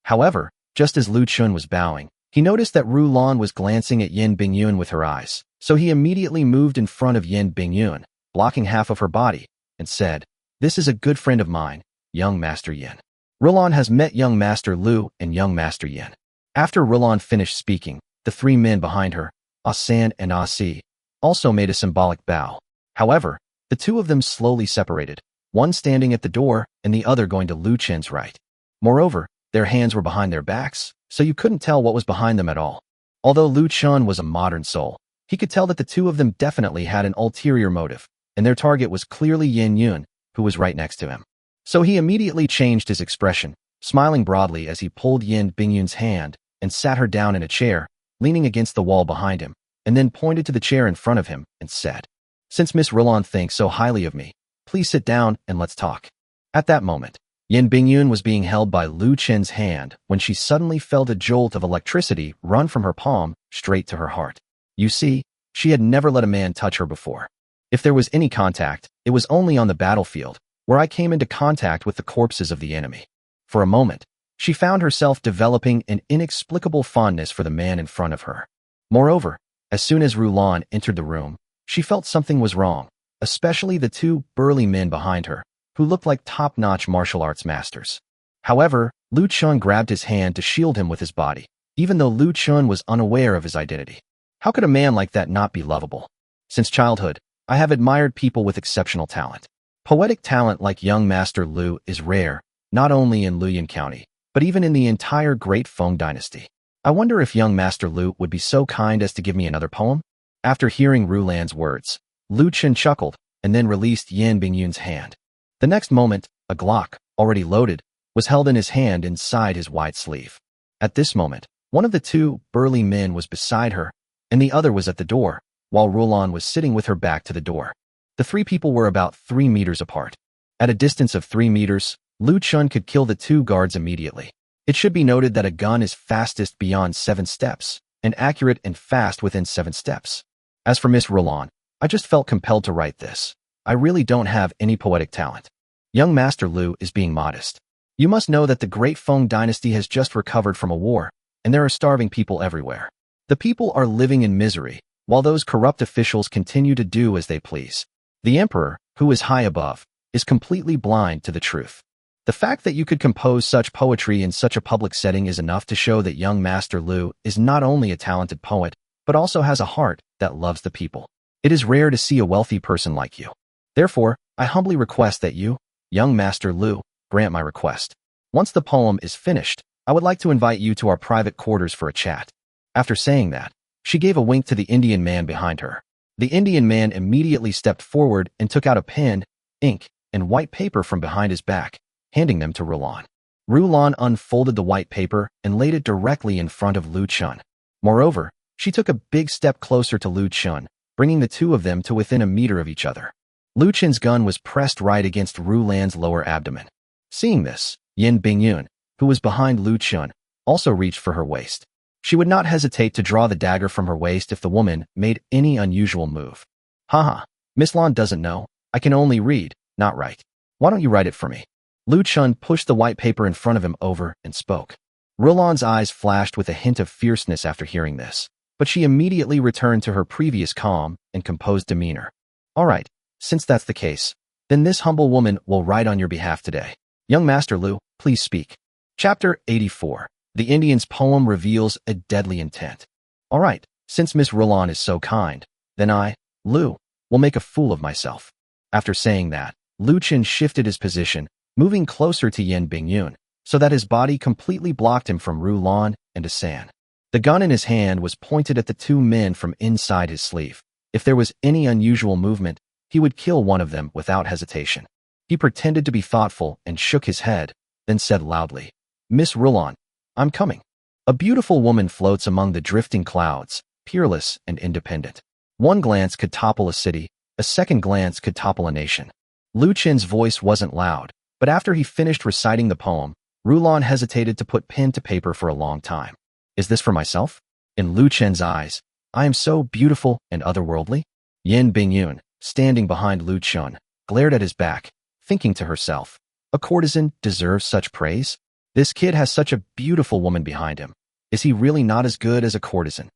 However, just as Lu Chen was bowing, he noticed that Lu was glancing at Yin Bingyun with her eyes, so he immediately moved in front of Yin Bingyun, blocking half of her body, and said, This is a good friend of mine, young Master Yin. Lu has met young Master Lu and young Master Yin. After Lu finished speaking, the three men behind her, San and Si, also made a symbolic bow. However, the two of them slowly separated, one standing at the door and the other going to Lu Chen's right. Moreover, their hands were behind their backs, so you couldn't tell what was behind them at all. Although Lu Chen was a modern soul, he could tell that the two of them definitely had an ulterior motive, and their target was clearly Yin Yun, who was right next to him. So he immediately changed his expression, smiling broadly as he pulled Yin Bingyun's hand and sat her down in a chair, leaning against the wall behind him, and then pointed to the chair in front of him and said, Since Miss Lu thinks so highly of me, please sit down and let's talk. At that moment, Yin Bingyun was being held by Lu Chen's hand when she suddenly felt a jolt of electricity run from her palm straight to her heart. You see, she had never let a man touch her before. If there was any contact, it was only on the battlefield, where I came into contact with the corpses of the enemy. For a moment, she found herself developing an inexplicable fondness for the man in front of her. Moreover, as soon as Lu entered the room, she felt something was wrong, especially the two burly men behind her, who looked like top-notch martial arts masters. However, Lu Chen grabbed his hand to shield him with his body, even though Lu Chen was unaware of his identity. How could a man like that not be lovable? Since childhood, I have admired people with exceptional talent. Poetic talent like young Master Lu is rare, not only in Luoyang County, but even in the entire Great Feng Dynasty. I wonder if young Master Lu would be so kind as to give me another poem? After hearing Rulan's words, Lu Chen chuckled and then released Yin Bingyun's hand. The next moment, a Glock, already loaded, was held in his hand inside his wide sleeve. At this moment, one of the two burly men was beside her, and the other was at the door, while Lu was sitting with her back to the door. The three people were about 3 meters apart. At a distance of 3 meters, Lu Chen could kill the two guards immediately. It should be noted that a gun is fastest beyond 7 steps, and accurate and fast within 7 steps. As for Miss Lu, I just felt compelled to write this. I really don't have any poetic talent. Young Master Lu is being modest. You must know that the Great Feng Dynasty has just recovered from a war, and there are starving people everywhere. The people are living in misery, while those corrupt officials continue to do as they please. The emperor, who is high above, is completely blind to the truth. The fact that you could compose such poetry in such a public setting is enough to show that young Master Lu is not only a talented poet, but also has a heart that loves the people. It is rare to see a wealthy person like you. Therefore, I humbly request that you, young Master Lu, grant my request. Once the poem is finished, I would like to invite you to our private quarters for a chat. After saying that, she gave a wink to the Indian man behind her. The Indian man immediately stepped forward and took out a pen, ink, and white paper from behind his back, handing them to Lu. Lu unfolded the white paper and laid it directly in front of Lu Chen. Moreover, she took a big step closer to Lu Chen, bringing the two of them to within a meter of each other. Lu Chen's gun was pressed right against Rulan's lower abdomen. Seeing this, Yin Bingyun, who was behind Lu Chen, also reached for her waist. She would not hesitate to draw the dagger from her waist if the woman made any unusual move. Haha, Miss Lan doesn't know. I can only read, not write. Why don't you write it for me? Lu Chen pushed the white paper in front of him over and spoke. Rulan's eyes flashed with a hint of fierceness after hearing this. but she immediately returned to her previous calm and composed demeanor. All right, since that's the case, then this humble woman will write on your behalf today. Young Master Lu, please speak. Chapter 84. The Indian's poem reveals a deadly intent. All right, since Miss Rulon is so kind, then I, Lu, will make a fool of myself. After saying that, Lu Chen shifted his position, moving closer to Yin Bingyun, so that his body completely blocked him from Rulon and Asan. The gun in his hand was pointed at the two men from inside his sleeve. If there was any unusual movement, he would kill one of them without hesitation. He pretended to be thoughtful and shook his head, then said loudly, Miss Rulon, I'm coming. A beautiful woman floats among the drifting clouds, peerless and independent. One glance could topple a city, a second glance could topple a nation. Lu Chen's voice wasn't loud, but after he finished reciting the poem, Rulon hesitated to put pen to paper for a long time. Is this for myself? In Lu Chen's eyes, I am so beautiful and otherworldly? Yin Bingyun, standing behind Lu Chen, glared at his back, thinking to herself, a courtesan deserves such praise? This kid has such a beautiful woman behind him. Is he really not as good as a courtesan?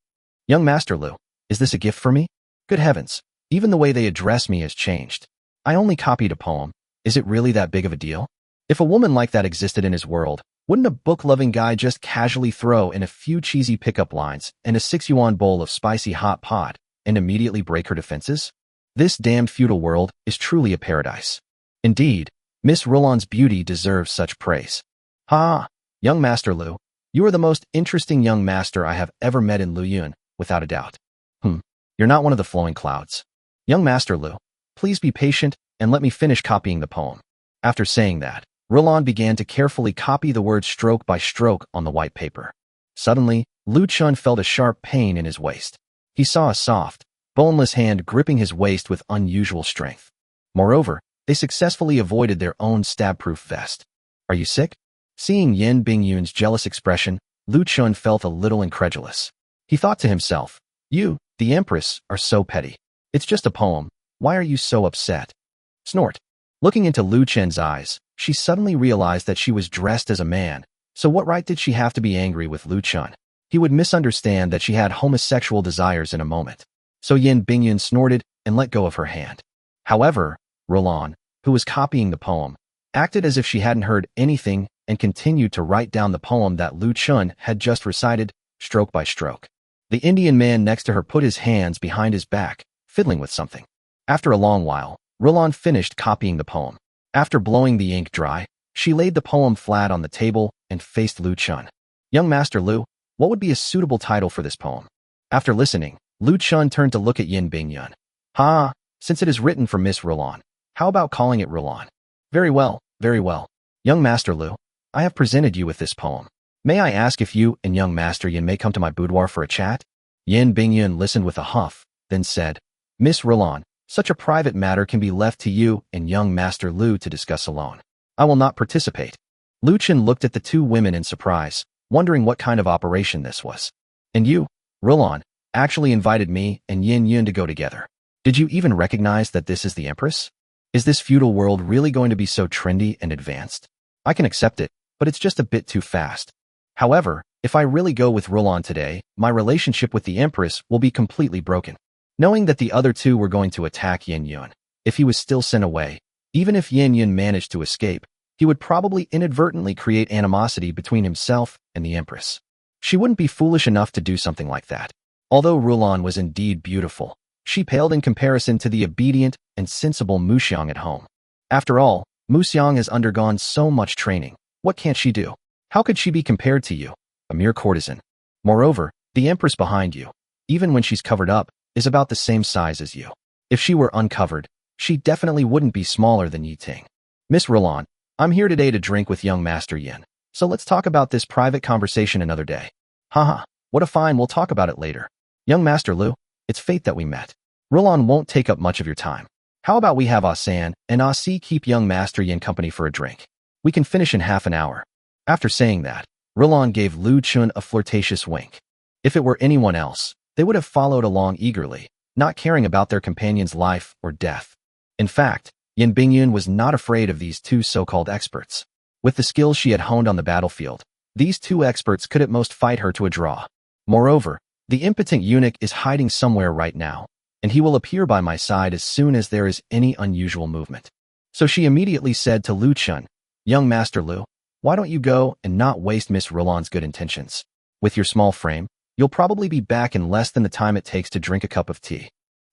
Young Master Lu, is this a gift for me? Good heavens, even the way they address me has changed. I only copied a poem. Is it really that big of a deal? If a woman like that existed in his world, wouldn't a book-loving guy just casually throw in a few cheesy pickup lines and a 6 yuan bowl of spicy hot pot and immediately break her defenses? This damned feudal world is truly a paradise. Indeed, Miss Rulon's beauty deserves such praise. Ha! Young Master Lu, you are the most interesting young master I have ever met in Luyun, without a doubt. You're not one of the flowing clouds. Young Master Lu, please be patient and let me finish copying the poem. After saying that, Rulon began to carefully copy the words stroke by stroke on the white paper. Suddenly, Lu Chen felt a sharp pain in his waist. He saw a soft, boneless hand gripping his waist with unusual strength. Moreover, they successfully avoided their own stab-proof vest. Are you sick? Seeing Yin Bingyun's jealous expression, Lu Chen felt a little incredulous. He thought to himself, you, the Empress, are so petty. It's just a poem. Why are you so upset? Snort. Looking into Lu Chen's eyes, she suddenly realized that she was dressed as a man, so what right did she have to be angry with Lu Chen? He would misunderstand that she had homosexual desires in a moment. So Yin Bingyun snorted and let go of her hand. However, Rulon, who was copying the poem, acted as if she hadn't heard anything and continued to write down the poem that Lu Chen had just recited, stroke by stroke. The Indian man next to her put his hands behind his back, fiddling with something. After a long while, Rulon finished copying the poem. After blowing the ink dry, she laid the poem flat on the table and faced Lu Chen. Young Master Lu, what would be a suitable title for this poem? After listening, Lu Chen turned to look at Yin Bingyun. Since it is written for Miss Rulon, how about calling it Rulon? Very well, very well. Young Master Lu, I have presented you with this poem. May I ask if you and young Master Yin may come to my boudoir for a chat? Yin Bingyun listened with a huff, then said, Miss Rulon, such a private matter can be left to you and young Master Lu to discuss alone. I will not participate. Lu Chen looked at the two women in surprise, wondering what kind of operation this was. And you, Rulon, actually invited me and Yin Yun to go together. Did you even recognize that this is the Empress? Is this feudal world really going to be so trendy and advanced? I can accept it, but it's just a bit too fast. However, if I really go with Rulon today, my relationship with the Empress will be completely broken. Knowing that the other two were going to attack Yin Yun, if he was still sent away, even if Yin Yun managed to escape, he would probably inadvertently create animosity between himself and the Empress. She wouldn't be foolish enough to do something like that. Although Rulon was indeed beautiful, she paled in comparison to the obedient and sensible Mu Xiang at home. After all, Mu Xiang has undergone so much training. What can't she do? How could she be compared to you, a mere courtesan? Moreover, the Empress behind you, even when she's covered up, is about the same size as you. If she were uncovered, she definitely wouldn't be smaller than Yi Ting. Miss Rulon, I'm here today to drink with young Master Yin, so let's talk about this private conversation another day. Haha, what a fine, we'll talk about it later. Young Master Lu, it's fate that we met. Rulon won't take up much of your time. How about we have Asan and Asi keep young Master Yin company for a drink? We can finish in half an hour. After saying that, Rulon gave Lu Chen a flirtatious wink. If it were anyone else, they would have followed along eagerly, not caring about their companion's life or death. In fact, Yin Bingyun was not afraid of these two so-called experts. With the skills she had honed on the battlefield, these two experts could at most fight her to a draw. Moreover, The impotent eunuch is hiding somewhere right now, and he will appear by my side as soon as there is any unusual movement. So she immediately said to Lu Chen, Young Master Lu, why don't you go and not waste Miss Roland's good intentions? With your small frame, you'll probably be back in less than the time it takes to drink a cup of tea.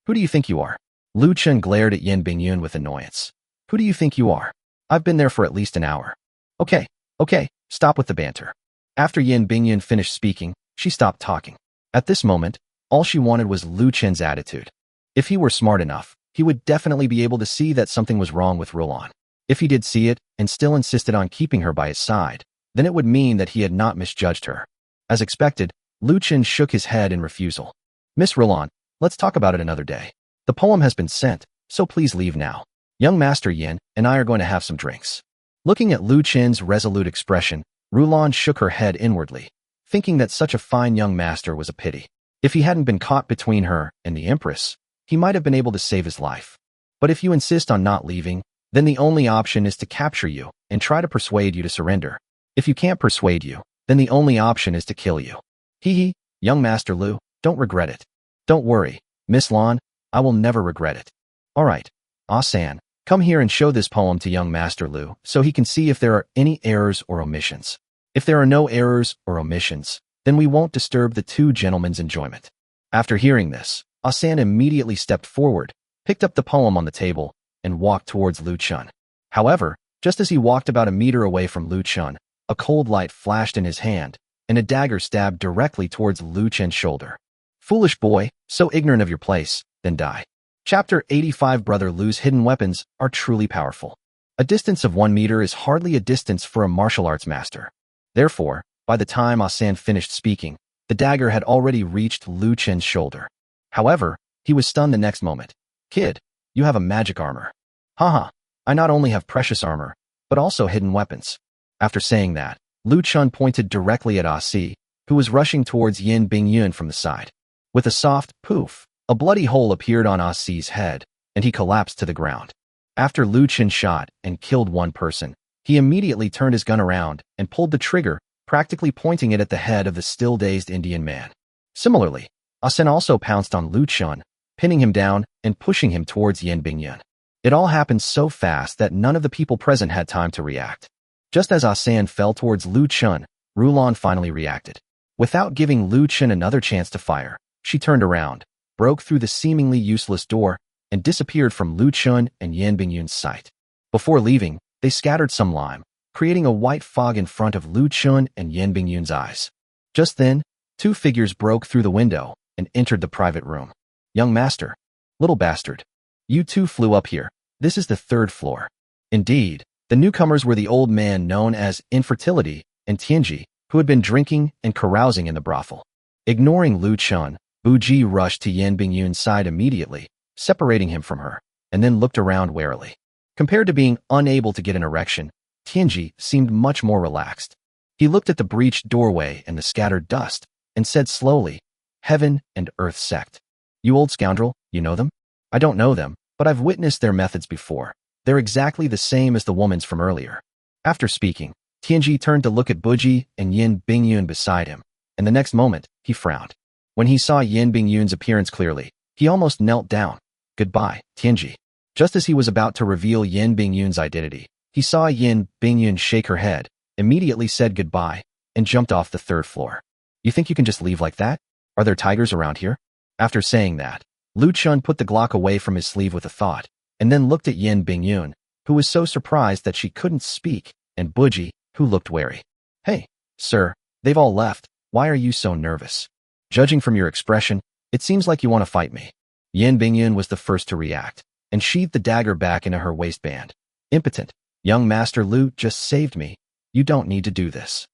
Who do you think you are? Lu Chen glared at Yin Bingyun with annoyance. Who do you think you are? I've been there for at least an hour. Okay, stop with the banter. After Yin Bingyun finished speaking, she stopped talking. At this moment, all she wanted was Lu Chen's attitude. If he were smart enough, he would definitely be able to see that something was wrong with Roland. If he did see it and still insisted on keeping her by his side, then it would mean that he had not misjudged her. As expected, Lu Chen shook his head in refusal. Miss Roland, let's talk about it another day. The poem has been sent, so please leave now. Young Master Yin and I are going to have some drinks. Looking at Lu Chen's resolute expression, Roland shook her head inwardly, thinking that such a fine young master was a pity. If he hadn't been caught between her and the Empress, he might have been able to save his life. But if you insist on not leaving, then the only option is to capture you and try to persuade you to surrender. If you can't persuade you, then the only option is to kill you. Hee, young Master Lu, don't regret it. Don't worry, Miss Lan, I will never regret it. All right, Ah-san, come here and show this poem to young Master Lu so he can see if there are any errors or omissions. If there are no errors or omissions, then we won't disturb the two gentlemen's enjoyment. After hearing this, Ah-san immediately stepped forward, picked up the poem on the table, and walked towards Lu Chen. However, just as he walked about a meter away from Lu Chen, a cold light flashed in his hand, and a dagger stabbed directly towards Lu Chen's shoulder. Foolish boy, so ignorant of your place, then die. Chapter 85 Brother Lu's hidden weapons are truly powerful. A distance of 1 meter is hardly a distance for a martial arts master. Therefore, by the time Ah-san finished speaking, the dagger had already reached Lu Chen's shoulder. However, he was stunned the next moment. Kid, you have a magic armor. Haha, I not only have precious armor, but also hidden weapons. After saying that, Lu Chen pointed directly at Ah-si, who was rushing towards Yin Bingyun from the side. With a soft poof, a bloody hole appeared on Ah-si's head, and he collapsed to the ground. After Lu Chen shot and killed one person, he immediately turned his gun around and pulled the trigger, practically pointing it at the head of the still-dazed Indian man. Similarly, Ah-sen also pounced on Lu Chen, pinning him down and pushing him towards Yin Bingyun. It all happened so fast that none of the people present had time to react. Just as Ah-san fell towards Lu Chen, Roland finally reacted. Without giving Lu Chen another chance to fire, she turned around, broke through the seemingly useless door, and disappeared from Lu Chen and Yin Bingyun's sight. Before leaving, they scattered some lime, creating a white fog in front of Lu Chen and Yin Bingyun's eyes. Just then, two figures broke through the window and entered the private room. Young master, little bastard, you two flew up here. This is the 3rd floor. Indeed, the newcomers were the old man known as Infertility and Tianji, who had been drinking and carousing in the brothel. Ignoring Lu Chen, Buji rushed to Yin Bingyun's side immediately, separating him from her, and then looked around warily. Compared to being unable to get an erection, Tianji seemed much more relaxed. He looked at the breached doorway and the scattered dust, and said slowly, Heaven and Earth sect. You old scoundrel, you know them? I don't know them, but I've witnessed their methods before. They're exactly the same as the woman's from earlier. After speaking, Tianji turned to look at Buji and Yin Bingyun beside him, and the next moment, he frowned. When he saw Yin Bingyun's appearance clearly, he almost knelt down. Goodbye, Tianji. Just as he was about to reveal Yin Bingyun's identity, he saw Yin Bingyun shake her head, immediately said goodbye, and jumped off the 3rd floor. You think you can just leave like that? Are there tigers around here? After saying that, Lu Chen put the Glock away from his sleeve with a thought, and then looked at Yin Bingyun, who was so surprised that she couldn't speak, and Buji, who looked wary. Hey, sir, they've all left. Why are you so nervous? Judging from your expression, it seems like you want to fight me. Yin Bingyun was the first to react, and sheathed the dagger back into her waistband. Impotent. Young Master Lu just saved me. You don't need to do this.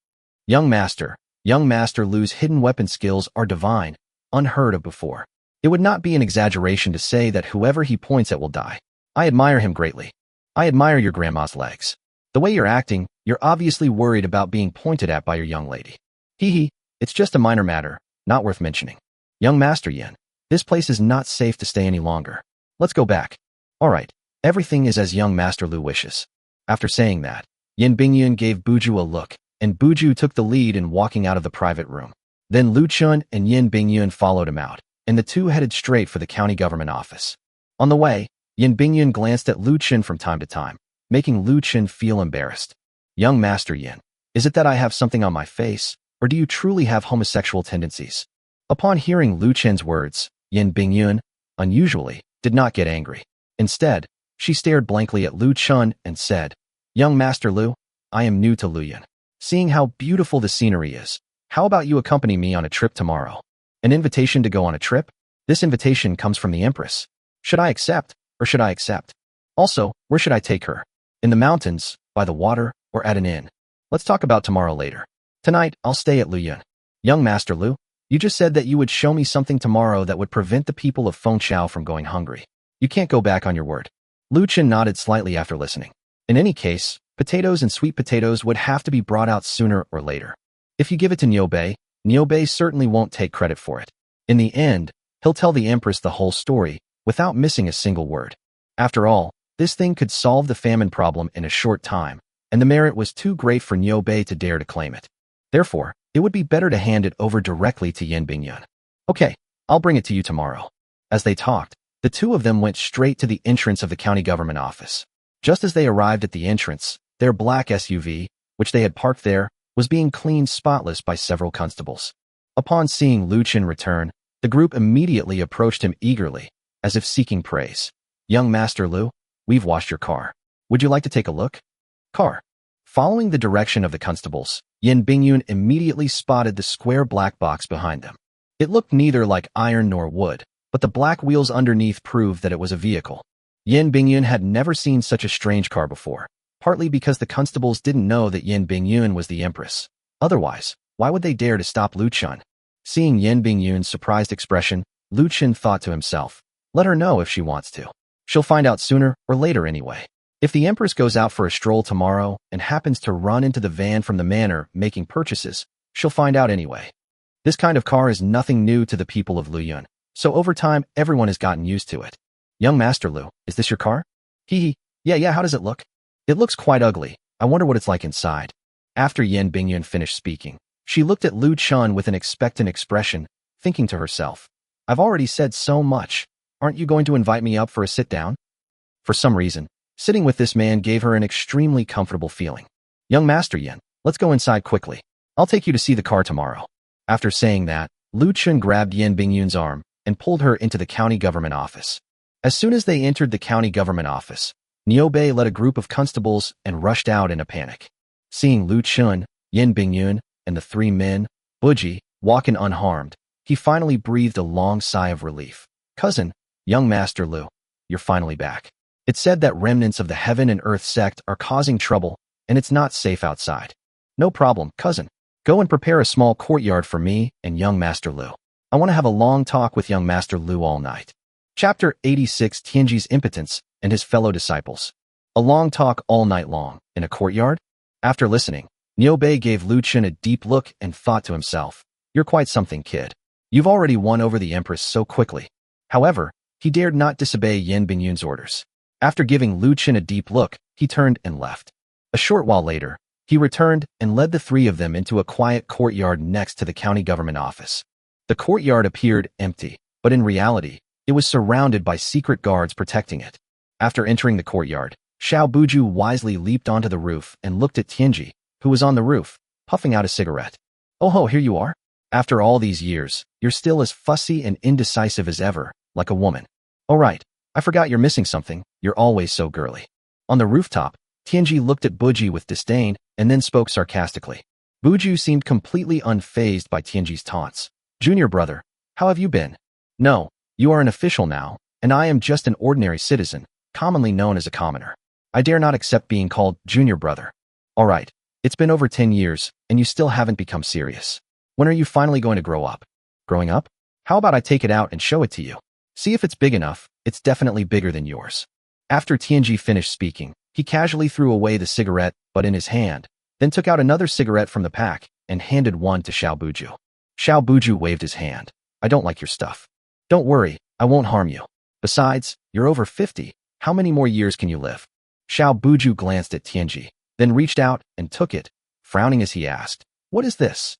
Young Master Lu's hidden weapon skills are divine, unheard of before. It would not be an exaggeration to say that whoever he points at will die. I admire him greatly. I admire your grandma's legs. The way you're acting, you're obviously worried about being pointed at by your young lady. Hee, it's just a minor matter, not worth mentioning. Young Master Yin, this place is not safe to stay any longer. Let's go back. All right, everything is as young Master Lu wishes. After saying that, Yin Bingyun gave Buju a look, and Buju took the lead in walking out of the private room. Then Lu Chen and Yin Bingyun followed him out, and the two headed straight for the county government office. On the way, Yin Bingyun glanced at Lu Chen from time to time, making Lu Chen feel embarrassed. Young Master Yin, is it that I have something on my face, or do you truly have homosexual tendencies? Upon hearing Lu Chen's words, Yin Bingyun, unusually, did not get angry. Instead, she stared blankly at Lu Chen and said, Young Master Lu, I am new to Luoyuan. Seeing how beautiful the scenery is, how about you accompany me on a trip tomorrow? An invitation to go on a trip? This invitation comes from the Empress. Should I accept, or should I accept? Also, where should I take her? In the mountains, by the water, or at an inn? Let's talk about tomorrow later. Tonight, I'll stay at Luoyuan. Young Master Lu, you just said that you would show me something tomorrow that would prevent the people of Fengchao from going hungry. You can't go back on your word. Lu Chen nodded slightly after listening. In any case, potatoes and sweet potatoes would have to be brought out sooner or later. If you give it to Niu Bei certainly won't take credit for it. In the end, he'll tell the Empress the whole story, without missing a single word. After all, this thing could solve the famine problem in a short time, and the merit was too great for Niu Bei to dare to claim it. Therefore, it would be better to hand it over directly to Yin Bingyun. Okay, I'll bring it to you tomorrow. As they talked, the two of them went straight to the entrance of the county government office. Just as they arrived at the entrance, their black SUV, which they had parked there, was being cleaned spotless by several constables. Upon seeing Lu Chen return, the group immediately approached him eagerly, as if seeking praise. Young Master Lu, we've washed your car. Would you like to take a look? Car. Following the direction of the constables, Yin Bingyun immediately spotted the square black box behind them. It looked neither like iron nor wood, but the black wheels underneath proved that it was a vehicle. Yin Bingyun had never seen such a strange car before, partly because the constables didn't know that Yin Bingyun was the Empress. Otherwise, why would they dare to stop Lu Chen? Seeing Yin Bingyun's surprised expression, Lu Chen thought to himself, let her know if she wants to. She'll find out sooner or later anyway. If the Empress goes out for a stroll tomorrow and happens to run into the van from the manor making purchases, she'll find out anyway. This kind of car is nothing new to the people of Luoyuan, so over time everyone has gotten used to it. Young Master Lu, is this your car? Hee. Yeah, how does it look? It looks quite ugly. I wonder what it's like inside. After Yin Bingyun finished speaking, she looked at Lu Chen with an expectant expression, thinking to herself, I've already said so much. Aren't you going to invite me up for a sit-down? For some reason, sitting with this man gave her an extremely comfortable feeling. Young Master Yin, let's go inside quickly. I'll take you to see the car tomorrow. After saying that, Lu Chen grabbed Yin Bingyun's arm and pulled her into the county government office. As soon as they entered the county government office, Niu Bei led a group of constables and rushed out in a panic. Seeing Lu Chen, Yin Bingyun, and the three men, Buji, walk in unharmed, he finally breathed a long sigh of relief. Cousin, Young Master Lu, you're finally back. It's said that remnants of the Heaven and Earth sect are causing trouble, and it's not safe outside. No problem, cousin. Go and prepare a small courtyard for me and Young Master Lu. I want to have a long talk with Young Master Lu all night. Chapter 86: Tianji's Impotence and His Fellow Disciples. A long talk all night long, in a courtyard? After listening, Niu Bei gave Lu Chen a deep look and thought to himself, you're quite something, kid. You've already won over the Empress so quickly. However, he dared not disobey Yin Bingyun's orders. After giving Lu Chen a deep look, he turned and left. A short while later, he returned and led the three of them into a quiet courtyard next to the county government office. The courtyard appeared empty, but in reality, it was surrounded by secret guards protecting it. After entering the courtyard, Xiao Buju wisely leaped onto the roof and looked at Tianji, who was on the roof, puffing out a cigarette. Oh ho, here you are. After all these years, you're still as fussy and indecisive as ever, like a woman. Oh right, I forgot you're missing something, you're always so girly. On the rooftop, Tianji looked at Buji with disdain and then spoke sarcastically. Buju seemed completely unfazed by Tianji's taunts. Junior brother, how have you been? No, you are an official now, and I am just an ordinary citizen, commonly known as a commoner. I dare not accept being called junior brother. All right, it's been over 10 years, and you still haven't become serious. When are you finally going to grow up? Growing up? How about I take it out and show it to you? See if it's big enough. It's definitely bigger than yours. After Tianji finished speaking, he casually threw away the cigarette, but in his hand, then took out another cigarette from the pack and handed one to Xiao Buju. Xiao Buju waved his hand. I don't like your stuff. Don't worry, I won't harm you. Besides, you're over 50. How many more years can you live? Xiao Buju glanced at Tianji, then reached out and took it, frowning as he asked, what is this?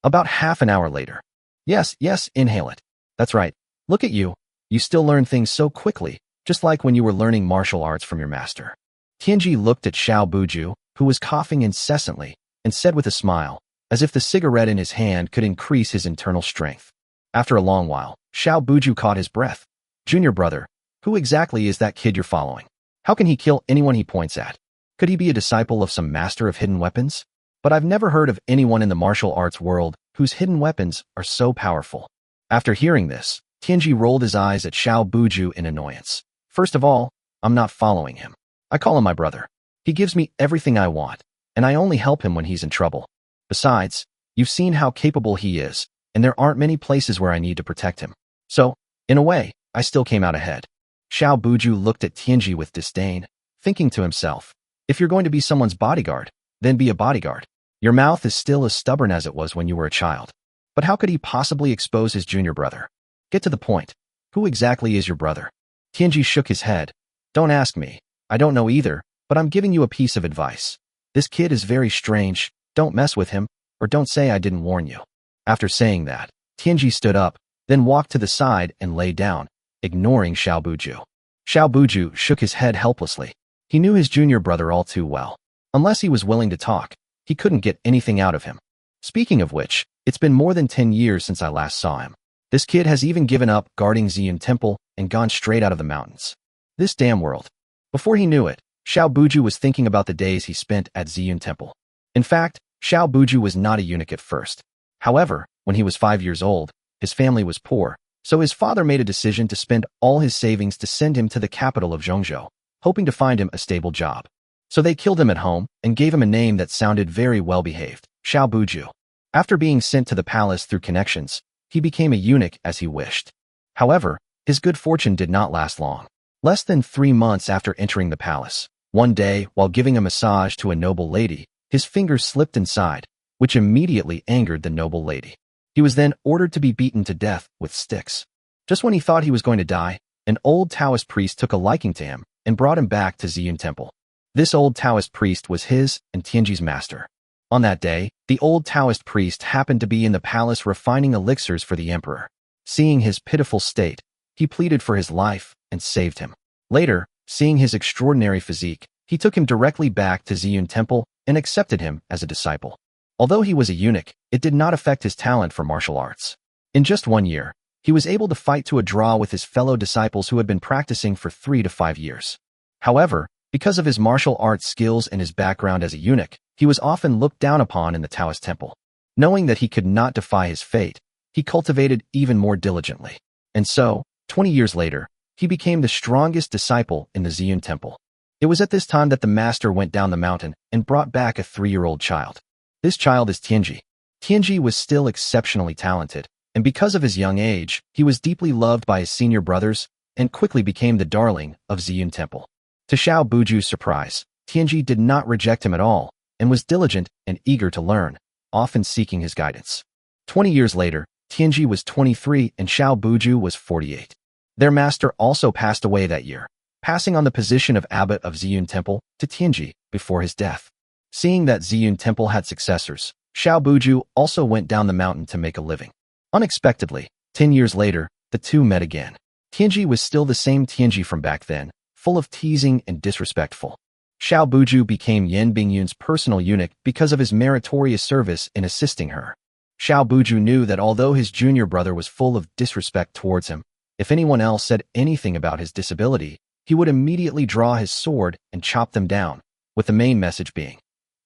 About half an hour later. Yes, yes, inhale it. That's right. Look at you. You still learn things so quickly, just like when you were learning martial arts from your master. Tianji looked at Xiao Buju, who was coughing incessantly, and said with a smile, as if the cigarette in his hand could increase his internal strength. After a long while, Xiao Buju caught his breath. Junior brother, who exactly is that kid you're following? How can he kill anyone he points at? Could he be a disciple of some master of hidden weapons? But I've never heard of anyone in the martial arts world whose hidden weapons are so powerful. After hearing this, Tianji rolled his eyes at Xiao Buju in annoyance. First of all, I'm not following him. I call him my brother. He gives me everything I want, and I only help him when he's in trouble. Besides, you've seen how capable he is, and there aren't many places where I need to protect him. So, in a way, I still came out ahead. Xiao Buju looked at Tianji with disdain, thinking to himself, if you're going to be someone's bodyguard, then be a bodyguard. Your mouth is still as stubborn as it was when you were a child. But how could he possibly expose his junior brother? Get to the point. Who exactly is your brother? Tianji shook his head. Don't ask me. I don't know either, but I'm giving you a piece of advice. This kid is very strange. Don't mess with him, or don't say I didn't warn you. After saying that, Tianji stood up, then walked to the side and lay down, ignoring Xiao Buju. Xiao Buju shook his head helplessly. He knew his junior brother all too well. Unless he was willing to talk, he couldn't get anything out of him. Speaking of which, it's been more than 10 years since I last saw him. This kid has even given up guarding Ziyun Temple and gone straight out of the mountains. This damn world. Before he knew it, Xiao Buju was thinking about the days he spent at Ziyun Temple. In fact, Xiao Buju was not a eunuch at first. However, when he was 5 years old, his family was poor, so his father made a decision to spend all his savings to send him to the capital of Zhongzhou, hoping to find him a stable job. So they killed him at home and gave him a name that sounded very well-behaved, Xiao Buju. After being sent to the palace through connections, he became a eunuch as he wished. However, his good fortune did not last long. Less than 3 months after entering the palace, one day, while giving a massage to a noble lady, his fingers slipped inside, which immediately angered the noble lady. He was then ordered to be beaten to death with sticks. Just when he thought he was going to die, an old Taoist priest took a liking to him and brought him back to Ziyun Temple. This old Taoist priest was his and Tianji's master. On that day, the old Taoist priest happened to be in the palace refining elixirs for the emperor. Seeing his pitiful state, he pleaded for his life and saved him. Later, seeing his extraordinary physique, he took him directly back to Ziyun Temple and accepted him as a disciple. Although he was a eunuch, it did not affect his talent for martial arts. In just 1 year, he was able to fight to a draw with his fellow disciples who had been practicing for 3 to 5 years. However, because of his martial arts skills and his background as a eunuch, he was often looked down upon in the Taoist temple. Knowing that he could not defy his fate, he cultivated even more diligently. And so, 20 years later, he became the strongest disciple in the Ziyun Temple. It was at this time that the master went down the mountain and brought back a 3-year-old child. This child is Tianji. Tianji was still exceptionally talented, and because of his young age, he was deeply loved by his senior brothers and quickly became the darling of Ziyun Temple. To Xiao Buju's surprise, Tianji did not reject him at all and was diligent and eager to learn, often seeking his guidance. 20 years later, Tianji was 23 and Xiao Buju was 48. Their master also passed away that year, passing on the position of abbot of Ziyun Temple to Tianji before his death. Seeing that Ziyun Temple had successors, Xiao Buju also went down the mountain to make a living. Unexpectedly, 10 years later, the two met again. Tianji was still the same Tianji from back then, full of teasing and disrespectful. Xiao Buju became Yan Bingyun's personal eunuch because of his meritorious service in assisting her. Xiao Buju knew that although his junior brother was full of disrespect towards him, if anyone else said anything about his disability, he would immediately draw his sword and chop them down, with the main message being,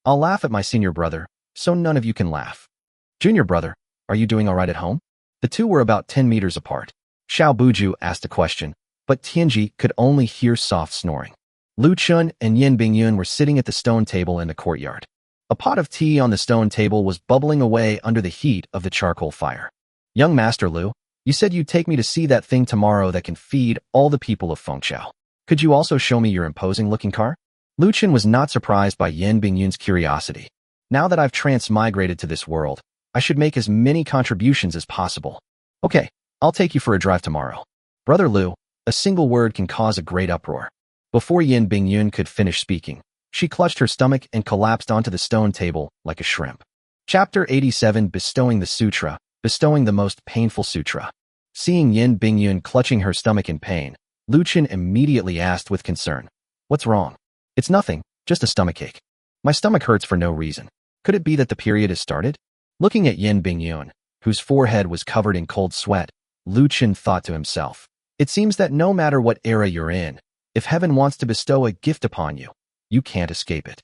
"I'll laugh at my senior brother, so none of you can laugh." Junior brother, are you doing all right at home? The two were about 10 meters apart. Xiao Buju asked a question, but Tianji could only hear soft snoring. Lu Chen and Yan Bingyun were sitting at the stone table in the courtyard. A pot of tea on the stone table was bubbling away under the heat of the charcoal fire. "Young Master Lu, you said you'd take me to see that thing tomorrow that can feed all the people of Fengqiao. Could you also show me your imposing-looking car?" Lu Chen was not surprised by Yan Bingyun's curiosity. "Now that I've transmigrated to this world, I should make as many contributions as possible. Okay, I'll take you for a drive tomorrow." "Brother Lu, a single word can cause a great uproar." Before Yan Bingyun could finish speaking, she clutched her stomach and collapsed onto the stone table like a shrimp. Chapter 87 Bestowing the Sutra, Bestowing the Most Painful Sutra. Seeing Yin Bingyun clutching her stomach in pain, Lu Chen immediately asked with concern, "What's wrong?" "It's nothing, just a stomachache. My stomach hurts for no reason. Could it be that the period has started?" Looking at Yin Bingyun, whose forehead was covered in cold sweat, Lu Chen thought to himself, "It seems that no matter what era you're in, if heaven wants to bestow a gift upon you, you can't escape it."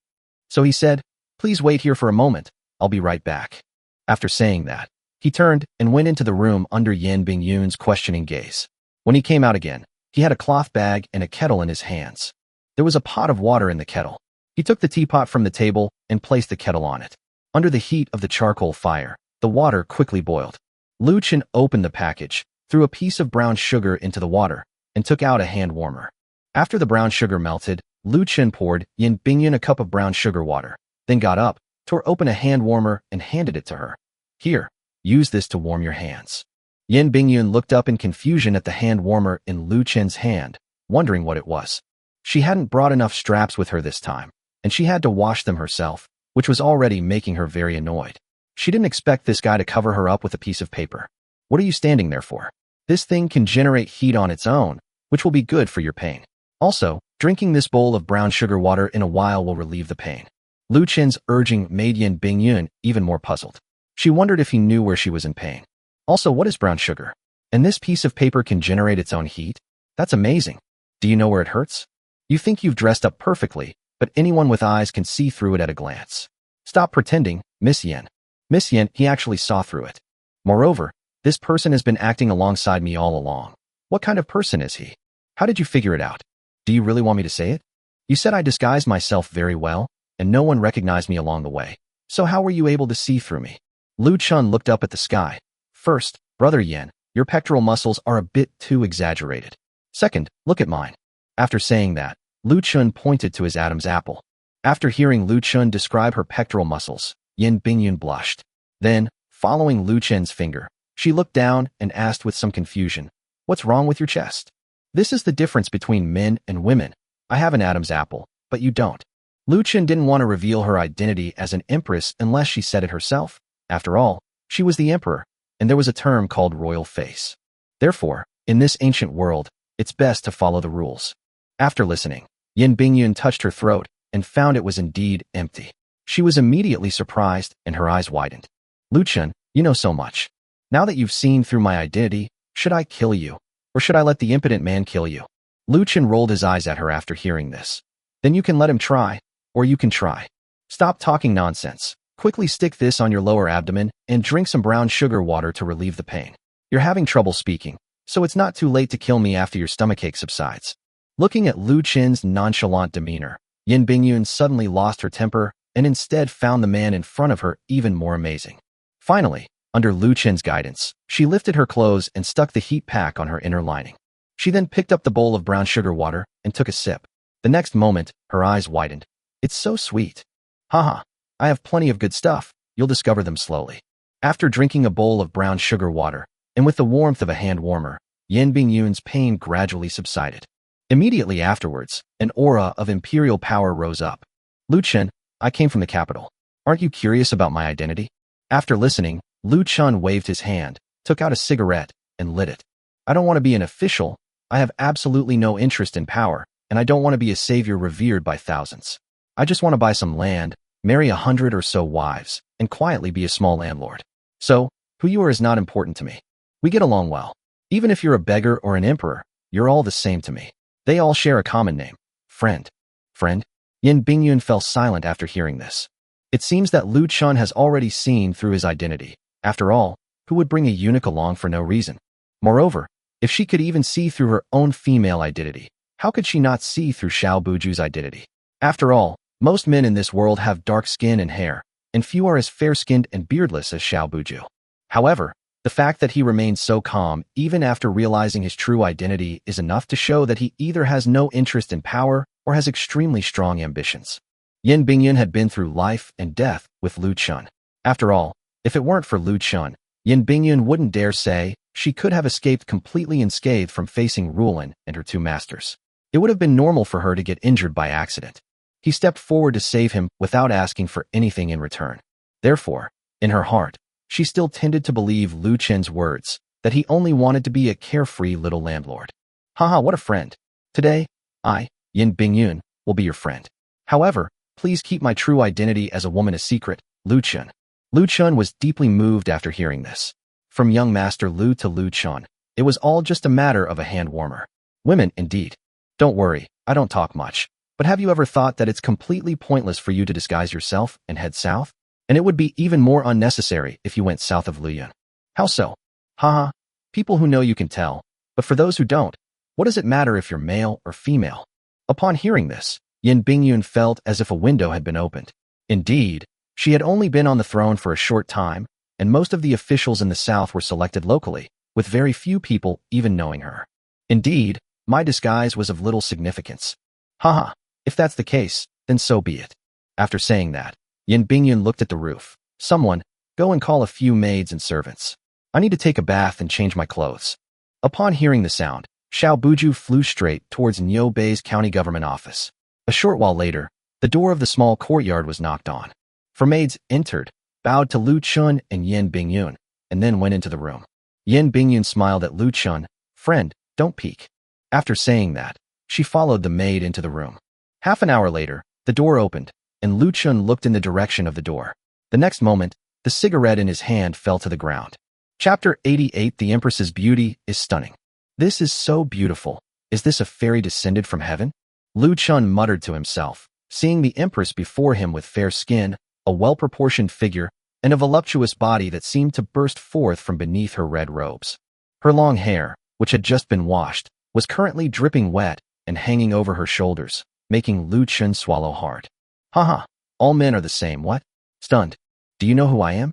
So he said, "Please wait here for a moment. I'll be right back." After saying that, he turned and went into the room under Yin Bingyun's questioning gaze. When he came out again, he had a cloth bag and a kettle in his hands. There was a pot of water in the kettle. He took the teapot from the table and placed the kettle on it. Under the heat of the charcoal fire, the water quickly boiled. Lu Chen opened the package, threw a piece of brown sugar into the water, and took out a hand warmer. After the brown sugar melted, Lu Chen poured Yin Bingyun a cup of brown sugar water, then got up, tore open a hand warmer, and handed it to her. "Here, use this to warm your hands." Yin Bingyun looked up in confusion at the hand warmer in Lu Chen's hand, wondering what it was. She hadn't brought enough straps with her this time, and she had to wash them herself, which was already making her very annoyed. She didn't expect this guy to cover her up with a piece of paper. "What are you standing there for? This thing can generate heat on its own, which will be good for your pain. Also, drinking this bowl of brown sugar water in a while will relieve the pain." Lu Chen's urging made Yin Bingyun even more puzzled. She wondered if he knew where she was in pain. Also, what is brown sugar? And this piece of paper can generate its own heat? That's amazing. Do you know where it hurts? You think you've dressed up perfectly, but anyone with eyes can see through it at a glance. Stop pretending, Miss Yin. Miss Yin, he actually saw through it. Moreover, this person has been acting alongside me all along. What kind of person is he? How did you figure it out? Do you really want me to say it? You said I disguised myself very well, and no one recognized me along the way. So how were you able to see through me? Lu Chen looked up at the sky. "First, Brother Yin, your pectoral muscles are a bit too exaggerated. Second, look at mine." After saying that, Lu Chen pointed to his Adam's apple. After hearing Lu Chen describe her pectoral muscles, Yin Bingyun blushed. Then, following Lu Chen's finger, she looked down and asked with some confusion, "What's wrong with your chest?" "This is the difference between men and women. I have an Adam's apple, but you don't." Lu Chen didn't want to reveal her identity as an empress unless she said it herself. After all, she was the emperor, and there was a term called royal face. Therefore, in this ancient world, it's best to follow the rules. After listening, Yin Bingyun touched her throat and found it was indeed empty. She was immediately surprised and her eyes widened. "Lu Chen, you know so much. Now that you've seen through my identity, should I kill you, or should I let the impotent man kill you?" Lu Chen rolled his eyes at her after hearing this. "Then you can let him try, or you can try. Stop talking nonsense. Quickly stick this on your lower abdomen and drink some brown sugar water to relieve the pain. You're having trouble speaking, so it's not too late to kill me after your stomachache subsides." Looking at Lu Chen's nonchalant demeanor, Yin Bingyun suddenly lost her temper and instead found the man in front of her even more amazing. Finally, under Lu Chen's guidance, she lifted her clothes and stuck the heat pack on her inner lining. She then picked up the bowl of brown sugar water and took a sip. The next moment, her eyes widened. "It's so sweet. Haha, I have plenty of good stuff. You'll discover them slowly." After drinking a bowl of brown sugar water, and with the warmth of a hand warmer, Yin Bingyun's pain gradually subsided. Immediately afterwards, an aura of imperial power rose up. "Lu Chen, I came from the capital. Aren't you curious about my identity?" After listening, Lu Chen waved his hand, took out a cigarette, and lit it. "I don't want to be an official. I have absolutely no interest in power, and I don't want to be a savior revered by thousands. I just want to buy some land, marry 100 or so wives, and quietly be a small landlord. So, who you are is not important to me. We get along well. Even if you're a beggar or an emperor, you're all the same to me. They all share a common name. Friend." "Friend?" Yin Bingyun fell silent after hearing this. It seems that Lu Chen has already seen through his identity. After all, who would bring a eunuch along for no reason? Moreover, if she could even see through her own female identity, how could she not see through Xiao Buju's identity? After all, most men in this world have dark skin and hair, and few are as fair-skinned and beardless as Xiao Buju. However, the fact that he remains so calm even after realizing his true identity is enough to show that he either has no interest in power or has extremely strong ambitions. Yin Bingyun had been through life and death with Lu Chen. After all, if it weren't for Lu Chen, Yin Bingyun wouldn't dare say she could have escaped completely unscathed from facing Rulin and her two masters. It would have been normal for her to get injured by accident. He stepped forward to save him without asking for anything in return. Therefore, In her heart, she still tended to believe Lu Chen's words, that he only wanted to be a carefree little landlord. Haha, what a friend. Today, I, Yin Bingyun, will be your friend. However, please keep my true identity as a woman a secret, Lu Chen. Lu Chen was deeply moved after hearing this. From young Master Lu to Lu Chen, it was all just a matter of a hand warmer. Women, indeed. Don't worry, I don't talk much. But have you ever thought that it's completely pointless for you to disguise yourself and head south? And it would be even more unnecessary if you went south of Luyun. How so? Haha, people who know you can tell. But for those who don't, what does it matter if you're male or female? Upon hearing this, Yin Bingyun felt as if a window had been opened. Indeed, she had only been on the throne for a short time, and most of the officials in the south were selected locally, with very few people even knowing her. Indeed, my disguise was of little significance. Haha, if that's the case, then so be it. After saying that, Yin Bingyun looked at the roof. Someone, go and call a few maids and servants. I need to take a bath and change my clothes. Upon hearing the sound, Xiao Buju flew straight towards Niu Bei's county government office. A short while later, the door of the small courtyard was knocked on. Four maids entered, bowed to Lu Chen and Yin Bingyun, and then went into the room. Yin Bingyun smiled at Lu Chen. Friend, don't peek. After saying that, she followed the maid into the room. Half an hour later, the door opened, and Lu Chen looked in the direction of the door. The next moment, the cigarette in his hand fell to the ground. Chapter 88. The Empress's beauty is stunning. This is so beautiful. Is this a fairy descended from heaven? Lu Chen muttered to himself, seeing the Empress before him with fair skin, a well-proportioned figure, and a voluptuous body that seemed to burst forth from beneath her red robes. Her long hair, which had just been washed, was currently dripping wet and hanging over her shoulders, making Lu Chen swallow hard. Haha, all men are the same, what? Stunned. Do you know who I am?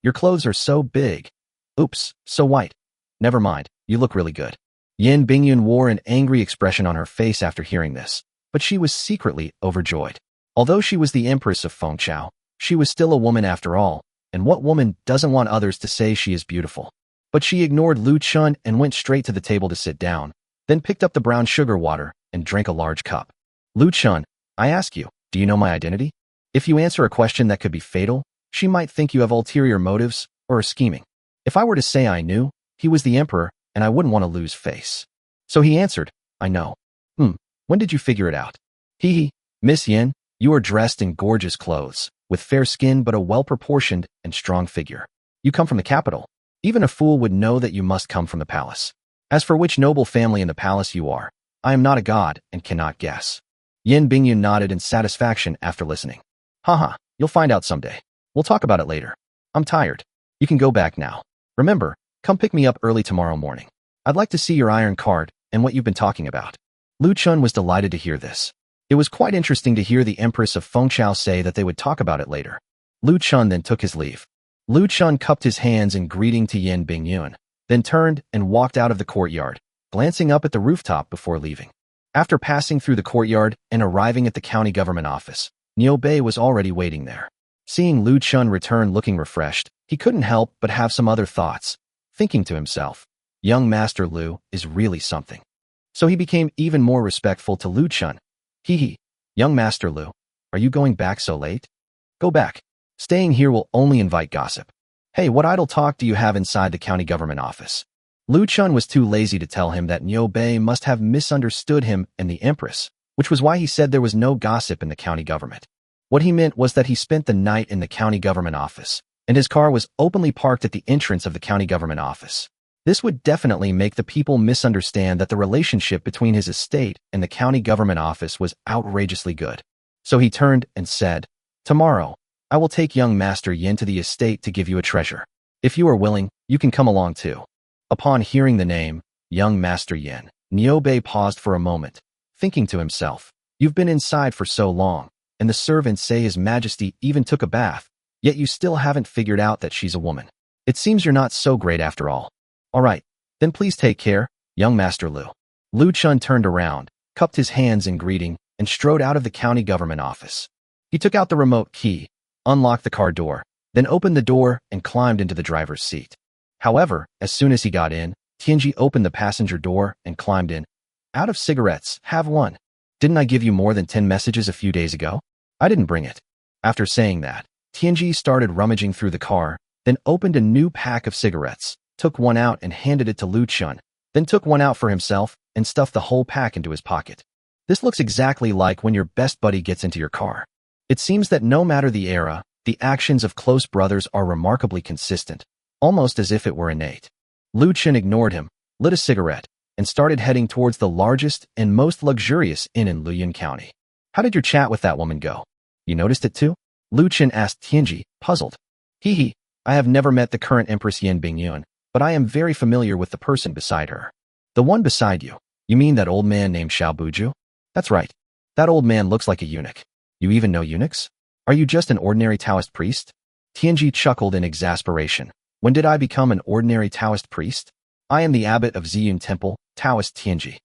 Your clothes are so big. Oops, so white. Never mind, you look really good. Yin Bingyun wore an angry expression on her face after hearing this, but she was secretly overjoyed. Although she was the Empress of Fengchao, she was still a woman after all, and what woman doesn't want others to say she is beautiful? But she ignored Lu Chen and went straight to the table to sit down, then picked up the brown sugar water and drank a large cup. Lu Chen, I ask you, do you know my identity? If you answer a question that could be fatal, she might think you have ulterior motives or are scheming. If I were to say I knew, he was the emperor, and I wouldn't want to lose face. So he answered, I know. When did you figure it out? Hee, Miss Yin, you are dressed in gorgeous clothes, with fair skin but a well-proportioned and strong figure. You come from the capital. Even a fool would know that you must come from the palace. As for which noble family in the palace you are, I am not a god and cannot guess. Yin Bingyun nodded in satisfaction after listening. Haha, you'll find out someday. We'll talk about it later. I'm tired. You can go back now. Remember, come pick me up early tomorrow morning. I'd like to see your iron cart and what you've been talking about. Lu Chen was delighted to hear this. It was quite interesting to hear the Empress of Fengchao say that they would talk about it later. Lu Chen then took his leave. Lu Chen cupped his hands in greeting to Yin Bingyun, then turned and walked out of the courtyard, glancing up at the rooftop before leaving. After passing through the courtyard and arriving at the county government office, Niu Bei was already waiting there. Seeing Lu Chen return looking refreshed, he couldn't help but have some other thoughts, thinking to himself, young Master Lu is really something. So he became even more respectful to Lu Chen. Hee, young Master Lu, are you going back so late? Go back. Staying here will only invite gossip. Hey, what idle talk do you have inside the county government office? Lu Chen was too lazy to tell him that Niu Bei must have misunderstood him and the Empress, which was why he said there was no gossip in the county government. What he meant was that he spent the night in the county government office, and his car was openly parked at the entrance of the county government office. This would definitely make the people misunderstand that the relationship between his estate and the county government office was outrageously good. So he turned and said, tomorrow, I will take young Master Yin to the estate to give you a treasure. If you are willing, you can come along too. Upon hearing the name, young Master Yin, Niu Bei paused for a moment, thinking to himself, you've been inside for so long, and the servants say His Majesty even took a bath, yet you still haven't figured out that she's a woman. It seems you're not so great after all. All right, then please take care, young Master Lu. Lu Chen turned around, cupped his hands in greeting, and strode out of the county government office. He took out the remote key, unlocked the car door, then opened the door and climbed into the driver's seat. However, as soon as he got in, Tianji opened the passenger door and climbed in. Out of cigarettes, have one. Didn't I give you more than 10 messages a few days ago? I didn't bring it. After saying that, Tianji started rummaging through the car, then opened a new pack of cigarettes, took one out and handed it to Lu Chen, then took one out for himself and stuffed the whole pack into his pocket. This looks exactly like when your best buddy gets into your car. It seems that no matter the era, the actions of close brothers are remarkably consistent, almost as if it were innate. Lu Chen ignored him, lit a cigarette, and started heading towards the largest and most luxurious inn in Luoyang County. How did your chat with that woman go? You noticed it too? Lu Chen asked Tianji, puzzled. Hee, I have never met the current Empress Yin Bingyun, but I am very familiar with the person beside her. The one beside you? You mean that old man named Xiao Buju? That's right. That old man looks like a eunuch. You even know eunuchs? Are you just an ordinary Taoist priest? Tianji chuckled in exasperation. When did I become an ordinary Taoist priest? I am the abbot of Ziyun Temple, Taoist Tianji.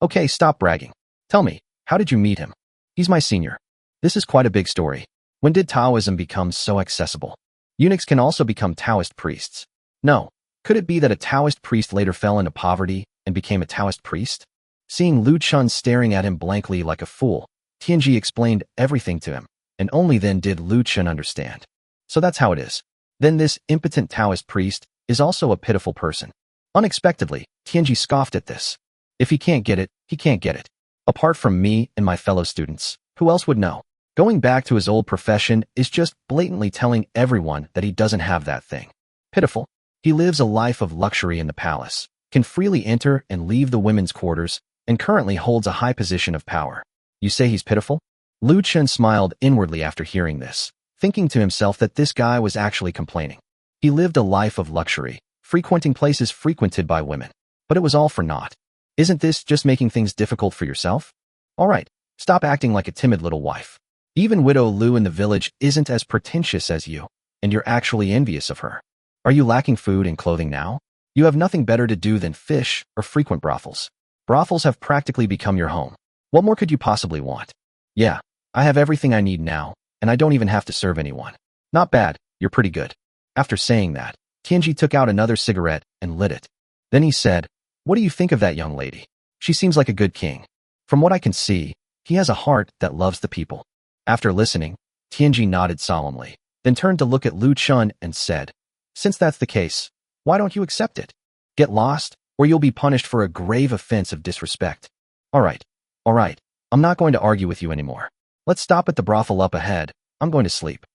Okay, stop bragging. Tell me, how did you meet him? He's my senior. This is quite a big story. When did Taoism become so accessible? Eunuchs can also become Taoist priests. No. Could it be that a Taoist priest later fell into poverty and became a Taoist priest? Seeing Lu Chen staring at him blankly like a fool, Tianji explained everything to him, and only then did Lu Chen understand. So that's how it is. Then this impotent Taoist priest is also a pitiful person. Unexpectedly, Tianji scoffed at this. If he can't get it, he can't get it. Apart from me and my fellow students, who else would know? Going back to his old profession is just blatantly telling everyone that he doesn't have that thing. Pitiful. He lives a life of luxury in the palace, can freely enter and leave the women's quarters, and currently holds a high position of power. You say he's pitiful? Lu Chen smiled inwardly after hearing this, thinking to himself that this guy was actually complaining. He lived a life of luxury, frequenting places frequented by women. But it was all for naught. Isn't this just making things difficult for yourself? All right, stop acting like a timid little wife. Even widow Lu in the village isn't as pretentious as you, and you're actually envious of her. Are you lacking food and clothing now? You have nothing better to do than fish or frequent brothels. Brothels have practically become your home. What more could you possibly want? Yeah, I have everything I need now, and I don't even have to serve anyone. Not bad, you're pretty good. After saying that, Tianji took out another cigarette and lit it. Then he said, what do you think of that young lady? She seems like a good king. From what I can see, he has a heart that loves the people. After listening, Tianji nodded solemnly, then turned to look at Lu Chen and said, since that's the case, why don't you accept it? Get lost, or you'll be punished for a grave offense of disrespect. All right, I'm not going to argue with you anymore. Let's stop at the brothel up ahead. I'm going to sleep.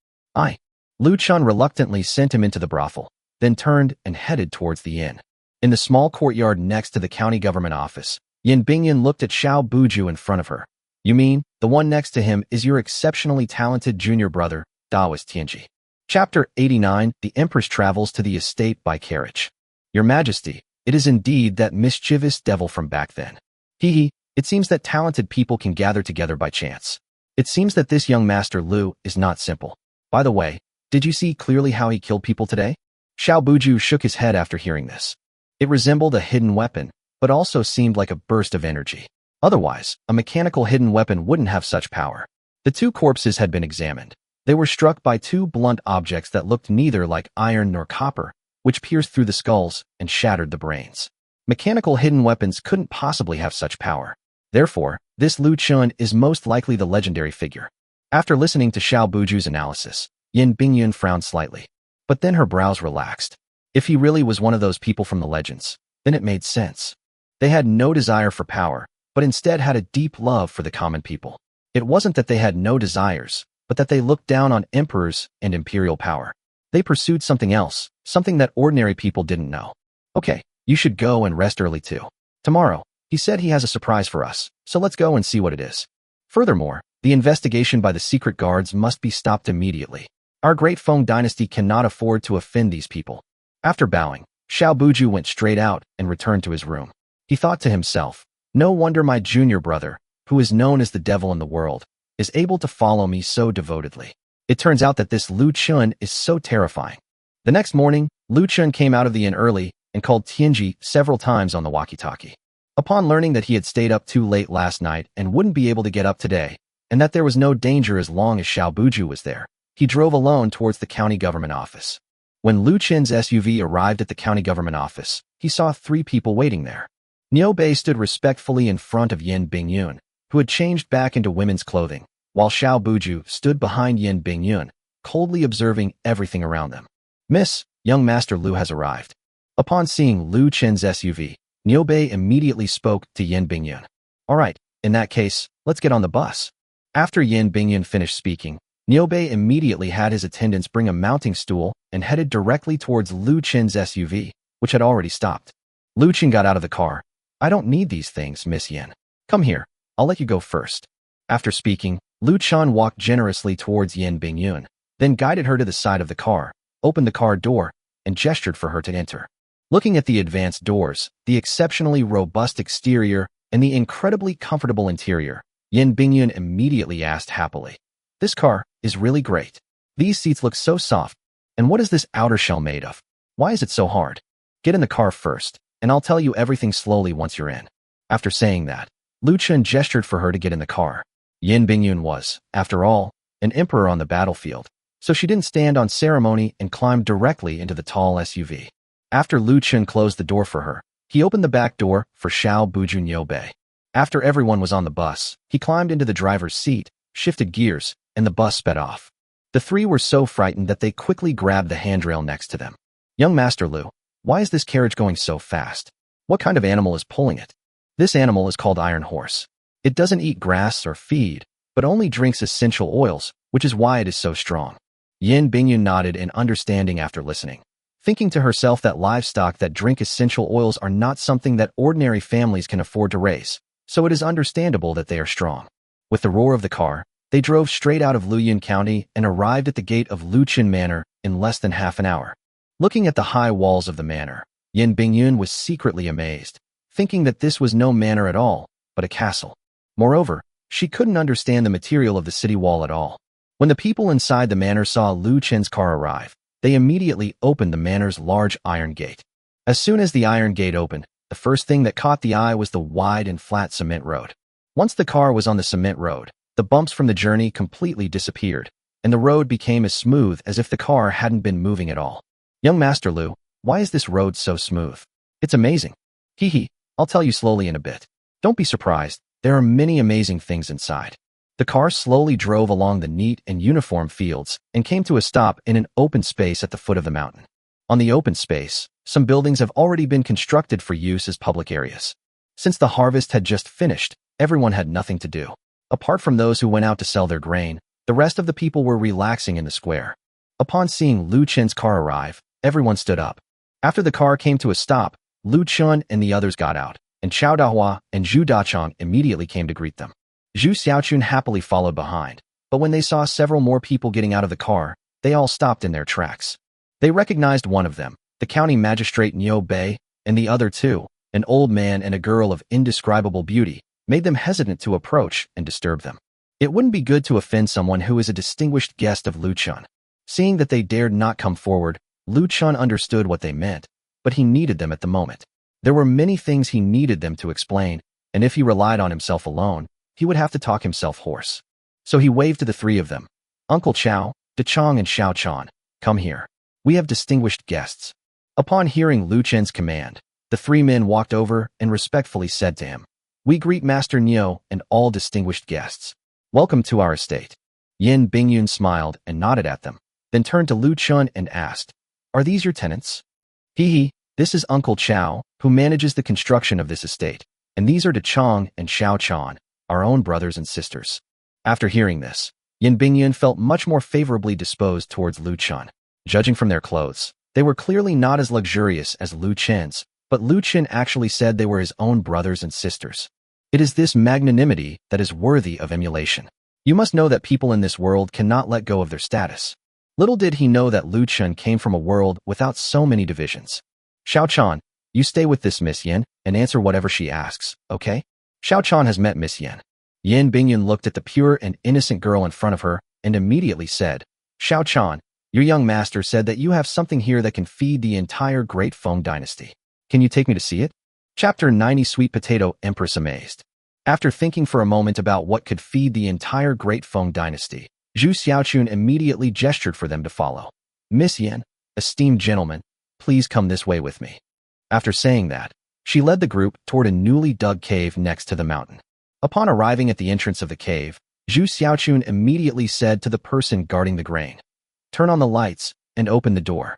Lu Chen reluctantly sent him into the brothel, then turned and headed towards the inn. In the small courtyard next to the county government office, Yin Bingyan looked at Xiao Buju in front of her. You mean, the one next to him is your exceptionally talented junior brother, Taoist Tianji. Chapter 89, The Empress Travels to the Estate by Carriage. Your Majesty, it is indeed that mischievous devil from back then. It seems that talented people can gather together by chance. It seems that this young Master Lu is not simple. By the way, did you see clearly how he killed people today? Xiao Buju shook his head after hearing this. It resembled a hidden weapon, but also seemed like a burst of energy. Otherwise, a mechanical hidden weapon wouldn't have such power. The two corpses had been examined. They were struck by two blunt objects that looked neither like iron nor copper, which pierced through the skulls and shattered the brains. Mechanical hidden weapons couldn't possibly have such power. Therefore, this Lu Chen is most likely the legendary figure. After listening to Xiao Buju's analysis, Yin Bingyun frowned slightly. But then her brows relaxed. If he really was one of those people from the legends, then it made sense. They had no desire for power, but instead had a deep love for the common people. It wasn't that they had no desires, but that they looked down on emperors and imperial power. They pursued something else, something that ordinary people didn't know. Okay, you should go and rest early too. Tomorrow, he said he has a surprise for us, so let's go and see what it is. Furthermore, the investigation by the secret guards must be stopped immediately. Our great Feng dynasty cannot afford to offend these people. After bowing, Xiao Buju went straight out and returned to his room. He thought to himself, no wonder my junior brother, who is known as the devil in the world, is able to follow me so devotedly. It turns out that this Lu Chen is so terrifying. The next morning, Lu Chen came out of the inn early and called Tianji several times on the walkie-talkie. Upon learning that he had stayed up too late last night and wouldn't be able to get up today, and that there was no danger as long as Xiao Buju was there, he drove alone towards the county government office. When Lu Chen's SUV arrived at the county government office, he saw 3 people waiting there. Niu Bei stood respectfully in front of Yin Bingyun, who had changed back into women's clothing, while Xiao Buju stood behind Yin Bingyun, coldly observing everything around them. Miss, young Master Lu has arrived. Upon seeing Lu Chen's SUV, Niu Bei immediately spoke to Yin Bingyun. All right, in that case, let's get on the bus. After Yin Bingyun finished speaking, Niu Bei immediately had his attendants bring a mounting stool and headed directly towards Lu Chen's SUV, which had already stopped. Lu Chen got out of the car. I don't need these things, Miss Yin. Come here, I'll let you go first. After speaking, Lu Chen walked generously towards Yin Bingyun, then guided her to the side of the car, opened the car door, and gestured for her to enter. Looking at the advanced doors, the exceptionally robust exterior, and the incredibly comfortable interior, Yin Bingyun immediately asked happily, "This car is really great. These seats look so soft. And what is this outer shell made of? Why is it so hard? Get in the car first, and I'll tell you everything slowly once you're in." After saying that, Lu Chen gestured for her to get in the car. Yin Bingyun was, after all, an emperor on the battlefield, so she didn't stand on ceremony and climbed directly into the tall SUV. After Lu Chen closed the door for her, he opened the back door for Xiao Buju Niu Bei. After everyone was on the bus, he climbed into the driver's seat, shifted gears, and the bus sped off. The three were so frightened that they quickly grabbed the handrail next to them. "Young Master Lu, why is this carriage going so fast? What kind of animal is pulling it?" "This animal is called Iron Horse. It doesn't eat grass or feed, but only drinks essential oils, which is why it is so strong." Yin Bingyun nodded in understanding after listening, thinking to herself that livestock that drink essential oils are not something that ordinary families can afford to raise, so it is understandable that they are strong. With the roar of the car, they drove straight out of Luoyuan County and arrived at the gate of Lu Chen Manor in less than half an hour. Looking at the high walls of the manor, Yin Bingyun was secretly amazed, thinking that this was no manor at all, but a castle. Moreover, she couldn't understand the material of the city wall at all. When the people inside the manor saw Lu Chen's car arrive, they immediately opened the manor's large iron gate. As soon as the iron gate opened, the first thing that caught the eye was the wide and flat cement road. Once the car was on the cement road, the bumps from the journey completely disappeared, and the road became as smooth as if the car hadn't been moving at all. "Young Master Lu, why is this road so smooth? It's amazing." "Hee, I'll tell you slowly in a bit. Don't be surprised, there are many amazing things inside." The car slowly drove along the neat and uniform fields and came to a stop in an open space at the foot of the mountain. On the open space, some buildings have already been constructed for use as public areas. Since the harvest had just finished, everyone had nothing to do. Apart from those who went out to sell their grain, the rest of the people were relaxing in the square. Upon seeing Lu Chen's car arrive, everyone stood up. After the car came to a stop, Lu Chen and the others got out, and Chao Dahua and Zhu Dachang immediately came to greet them. Zhu Xiaochun happily followed behind, but when they saw several more people getting out of the car, they all stopped in their tracks. They recognized one of them, the county magistrate Niu Bei, and the other two, an old man and a girl of indescribable beauty, made them hesitant to approach and disturb them. It wouldn't be good to offend someone who is a distinguished guest of Lu Chen. Seeing that they dared not come forward, Lu Chen understood what they meant, but he needed them at the moment. There were many things he needed them to explain, and if he relied on himself alone, he would have to talk himself hoarse. So he waved to the three of them. "Uncle Chao, Dachang and Xiao Chan, come here. We have distinguished guests." Upon hearing Lu Chen's command, the three men walked over and respectfully said to him, "We greet Master Niu and all distinguished guests. Welcome to our estate." Yin Bingyun smiled and nodded at them, then turned to Lu Chen and asked, "Are these your tenants?" "Hee, this is Uncle Chao, who manages the construction of this estate, and these are Dachang and Xiao Chan, our own brothers and sisters." After hearing this, Yin Bingyun felt much more favorably disposed towards Lu Chen. Judging from their clothes, they were clearly not as luxurious as Lu Chen's, but Lu Chen actually said they were his own brothers and sisters. It is this magnanimity that is worthy of emulation. You must know that people in this world cannot let go of their status. Little did he know that Lu Chen came from a world without so many divisions. "Xiao Chan, you stay with this Miss Yin and answer whatever she asks, okay?" Xiao Chan has met Miss Yin. Yin Bingyun looked at the pure and innocent girl in front of her and immediately said, "Xiao Chan, your young master said that you have something here that can feed the entire Great Feng dynasty. Can you take me to see it?" Chapter 90 Sweet Potato Empress Amazed. After thinking for a moment about what could feed the entire Great Feng dynasty, Zhu Xiaochun immediately gestured for them to follow. "Miss Yin, esteemed gentlemen, please come this way with me." After saying that, she led the group toward a newly dug cave next to the mountain. Upon arriving at the entrance of the cave, Zhu Xiaochun immediately said to the person guarding the grain, turn on the lights, and open the door.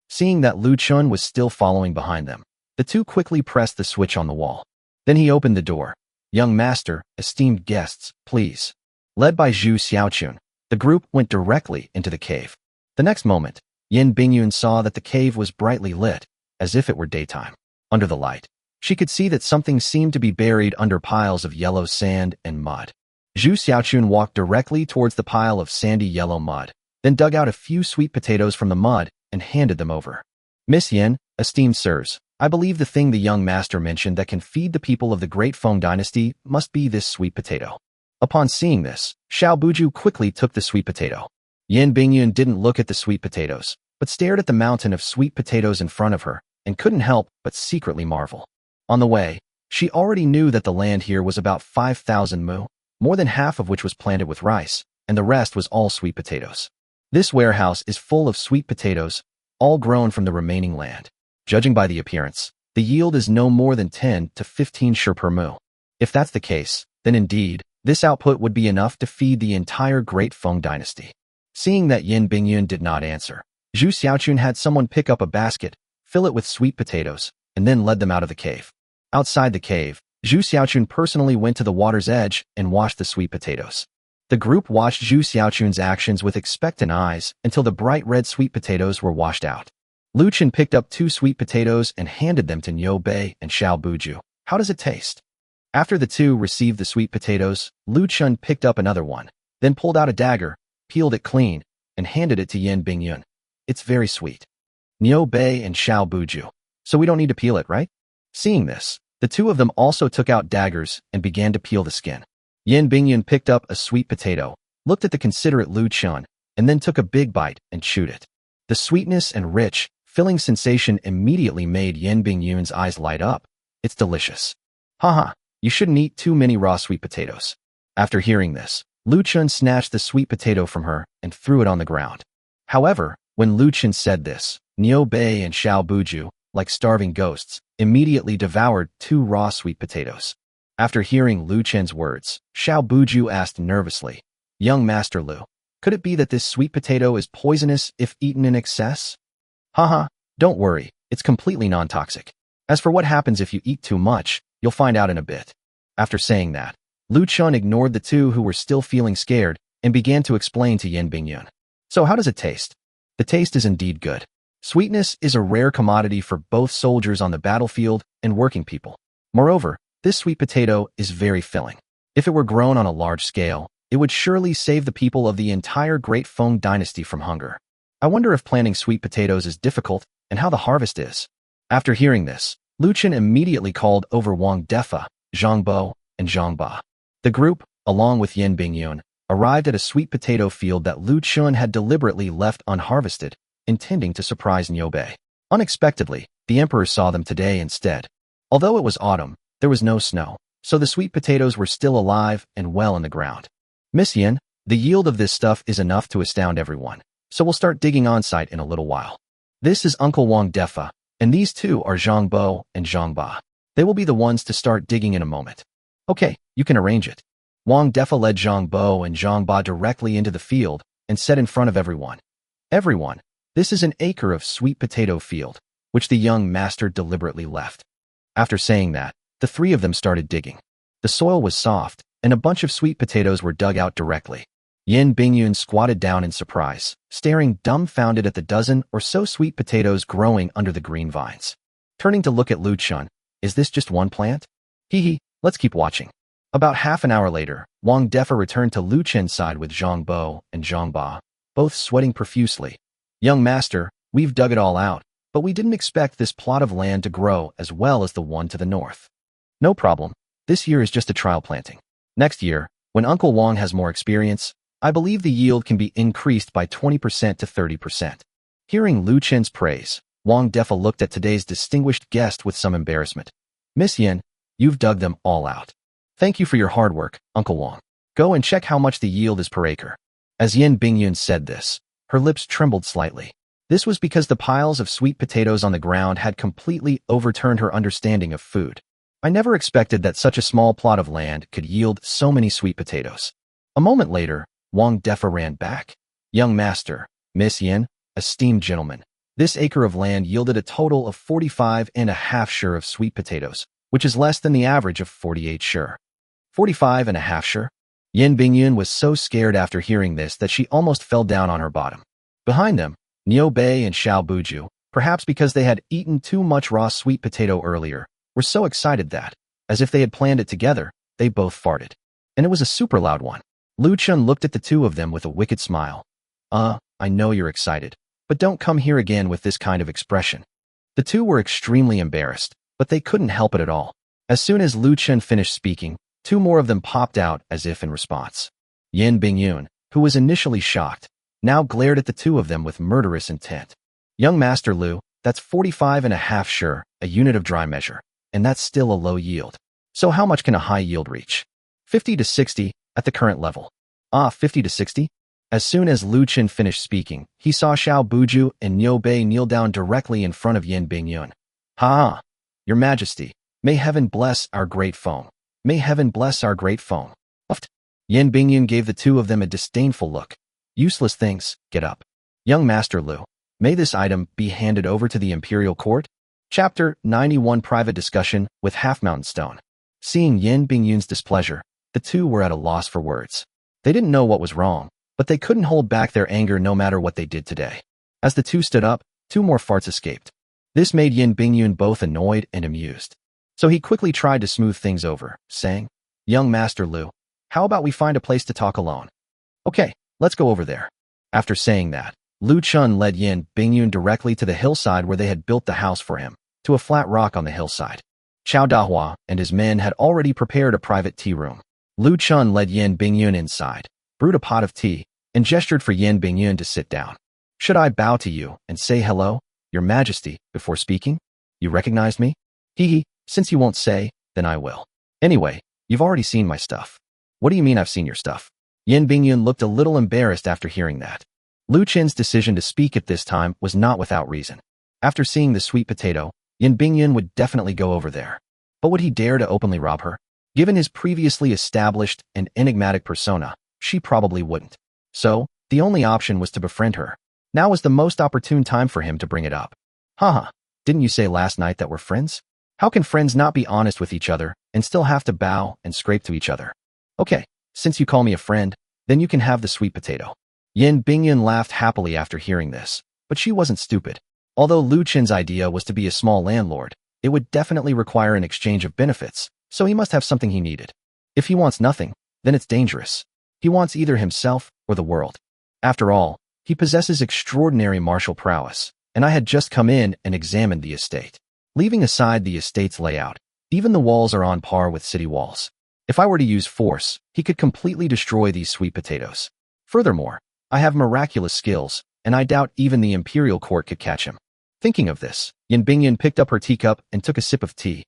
Seeing that Lu Chen was still following behind them, the two quickly pressed the switch on the wall. Then he opened the door. Young master, esteemed guests, please. Led by Zhu Xiaochun, the group went directly into the cave. The next moment, Yin Bingyun saw that the cave was brightly lit, as if it were daytime. Under the light, she could see that something seemed to be buried under piles of yellow sand and mud. Zhu Xiaochun walked directly towards the pile of sandy yellow mud, then dug out a few sweet potatoes from the mud and handed them over. Miss Yin, esteemed sirs, I believe the thing the young master mentioned that can feed the people of the Great Feng Dynasty must be this sweet potato. Upon seeing this, Xiao Buju quickly took the sweet potato. Yin Bingyun didn't look at the sweet potatoes, but stared at the mountain of sweet potatoes in front of her and couldn't help but secretly marvel. On the way, she already knew that the land here was about 5,000 mu, more than half of which was planted with rice, and the rest was all sweet potatoes. This warehouse is full of sweet potatoes, all grown from the remaining land. Judging by the appearance, the yield is no more than 10 to 15 shi per mu. If that's the case, then indeed, this output would be enough to feed the entire Great Feng Dynasty. Seeing that Yin Bingyun did not answer, Zhu Xiaochun had someone pick up a basket, fill it with sweet potatoes, and then led them out of the cave. Outside the cave, Zhu Xiaochun personally went to the water's edge and washed the sweet potatoes. The group watched Zhu Xiaochun's actions with expectant eyes until the bright red sweet potatoes were washed out. Lu Chen picked up 2 sweet potatoes and handed them to Niu Bei and Xiao Buju. How does it taste? After the two received the sweet potatoes, Lu Chen picked up another one, then pulled out a dagger, peeled it clean, and handed it to Yin Bingyun. It's very sweet. Niu Bei and Xiao Buju. So we don't need to peel it, right? Seeing this, the two of them also took out daggers and began to peel the skin. Yin Bingyun picked up a sweet potato, looked at the considerate Lu Chen, and then took a big bite and chewed it. The sweetness and rich, filling sensation immediately made Yin Bingyun's eyes light up. It's delicious. Haha, you shouldn't eat too many raw sweet potatoes. After hearing this, Lu Chen snatched the sweet potato from her and threw it on the ground. However, when Lu Chen said this, Niu Bei and Xiao Buju, like starving ghosts, immediately devoured 2 raw sweet potatoes. After hearing Lu Chen's words, Xiao Buju asked nervously, Young Master Lu, could it be that this sweet potato is poisonous if eaten in excess? Haha, don't worry, it's completely non-toxic. As for what happens if you eat too much, you'll find out in a bit. After saying that, Lu Chen ignored the two who were still feeling scared and began to explain to Yin Bingyun. So how does it taste? The taste is indeed good. Sweetness is a rare commodity for both soldiers on the battlefield and working people. Moreover, this sweet potato is very filling. If it were grown on a large scale, it would surely save the people of the entire Great Feng Dynasty from hunger. I wonder if planting sweet potatoes is difficult and how the harvest is. After hearing this, Lu Chen immediately called over Wang Defa, Zhang Bo, and Zhang Ba. The group, along with Yin Bingyun, arrived at a sweet potato field that Lu Chen had deliberately left unharvested, intending to surprise Niu Bei. Unexpectedly, the emperor saw them today instead. Although it was autumn, there was no snow, so the sweet potatoes were still alive and well in the ground. Miss Yin, the yield of this stuff is enough to astound everyone, so we'll start digging on site in a little while. This is Uncle Wang Defa, and these two are Zhang Bo and Zhang Ba. They will be the ones to start digging in a moment. Okay, you can arrange it. Wang Defa led Zhang Bo and Zhang Ba directly into the field and said in front of everyone, Everyone, this is an acre of sweet potato field, which the young master deliberately left. After saying that, the three of them started digging. The soil was soft, and a bunch of sweet potatoes were dug out directly. Yin Bingyun squatted down in surprise, staring dumbfounded at the dozen or so sweet potatoes growing under the green vines. Turning to look at Lu Chen, is this just one plant? Hee, let's keep watching. About half an hour later, Wang Defa returned to Lu Chen's side with Zhang Bo and Zhang Ba, both sweating profusely. Young master, we've dug it all out, but we didn't expect this plot of land to grow as well as the one to the north. No problem. This year is just a trial planting. Next year, when Uncle Wang has more experience, I believe the yield can be increased by 20% to 30%. Hearing Lu Chen's praise, Wang Defa looked at today's distinguished guest with some embarrassment. Miss Yin, you've dug them all out. Thank you for your hard work, Uncle Wang. Go and check how much the yield is per acre. As Yin Bingyun said this, her lips trembled slightly. This was because the piles of sweet potatoes on the ground had completely overturned her understanding of food. I never expected that such a small plot of land could yield so many sweet potatoes. A moment later, Wang Defa ran back. Young master, Miss Yin, esteemed gentleman, this acre of land yielded a total of 45.5 sure of sweet potatoes, which is less than the average of 48 sure. 45.5 sure? Yin Bingyun was so scared after hearing this that she almost fell down on her bottom. Behind them, Niu Bei and Xiao Buju, perhaps because they had eaten too much raw sweet potato earlier, were so excited that, as if they had planned it together, they both farted. And it was a super loud one. Lu Chen looked at the two of them with a wicked smile. I know you're excited, but don't come here again with this kind of expression. The two were extremely embarrassed, but they couldn't help it at all. As soon as Lu Chen finished speaking, two more of them popped out as if in response. Yin Bingyun, who was initially shocked, now glared at the two of them with murderous intent. Young Master Lu, that's 45.5 sure, a unit of dry measure, and that's still a low yield. So how much can a high yield reach? 50 to 60 at the current level. 50 to 60? As soon as Lu Chen finished speaking, he saw Xiao Buju and Niu Bei kneel down directly in front of Yin Bingyun. Ha! Your Majesty, may heaven bless our great phone. May heaven bless our great phone. Yin Bingyun gave the two of them a disdainful look. Useless things, get up. Young Master Lu, may this item be handed over to the Imperial Court? Chapter 91 Private Discussion with Half Mountain Stone. Seeing Yin Bingyun's displeasure, the two were at a loss for words. They didn't know what was wrong, but they couldn't hold back their anger no matter what they did today. As the two stood up, two more farts escaped. This made Yin Bingyun both annoyed and amused. So he quickly tried to smooth things over, saying, Young Master Lu, how about we find a place to talk alone? Okay, let's go over there. After saying that, Lu Chen led Yin Bingyun directly to the hillside where they had built the house for him, to a flat rock on the hillside. Chao Dahua and his men had already prepared a private tea room. Lu Chen led Yin Bingyun inside, brewed a pot of tea, and gestured for Yin Bingyun to sit down. Should I bow to you and say hello, Your Majesty, before speaking? You recognized me? Hee, since you won't say, then I will. Anyway, you've already seen my stuff. What do you mean I've seen your stuff? Yin Bingyun looked a little embarrassed after hearing that. Lu Chen's decision to speak at this time was not without reason. After seeing the sweet potato, Yin Bingyun would definitely go over there. But would he dare to openly rob her? Given his previously established and enigmatic persona, she probably wouldn't. So, the only option was to befriend her. Now was the most opportune time for him to bring it up. Haha, didn't you say last night that we're friends? How can friends not be honest with each other and still have to bow and scrape to each other? Okay, since you call me a friend, then you can have the sweet potato. Yin Bingyun laughed happily after hearing this, but she wasn't stupid. Although Lu Chen's idea was to be a small landlord, it would definitely require an exchange of benefits, so he must have something he needed. If he wants nothing, then it's dangerous. He wants either himself or the world. After all, he possesses extraordinary martial prowess, and I had just come in and examined the estate. Leaving aside the estate's layout, even the walls are on par with city walls. If I were to use force, he could completely destroy these sweet potatoes. Furthermore, I have miraculous skills, and I doubt even the Imperial Court could catch him. Thinking of this, Yin Bingyun picked up her teacup and took a sip of tea.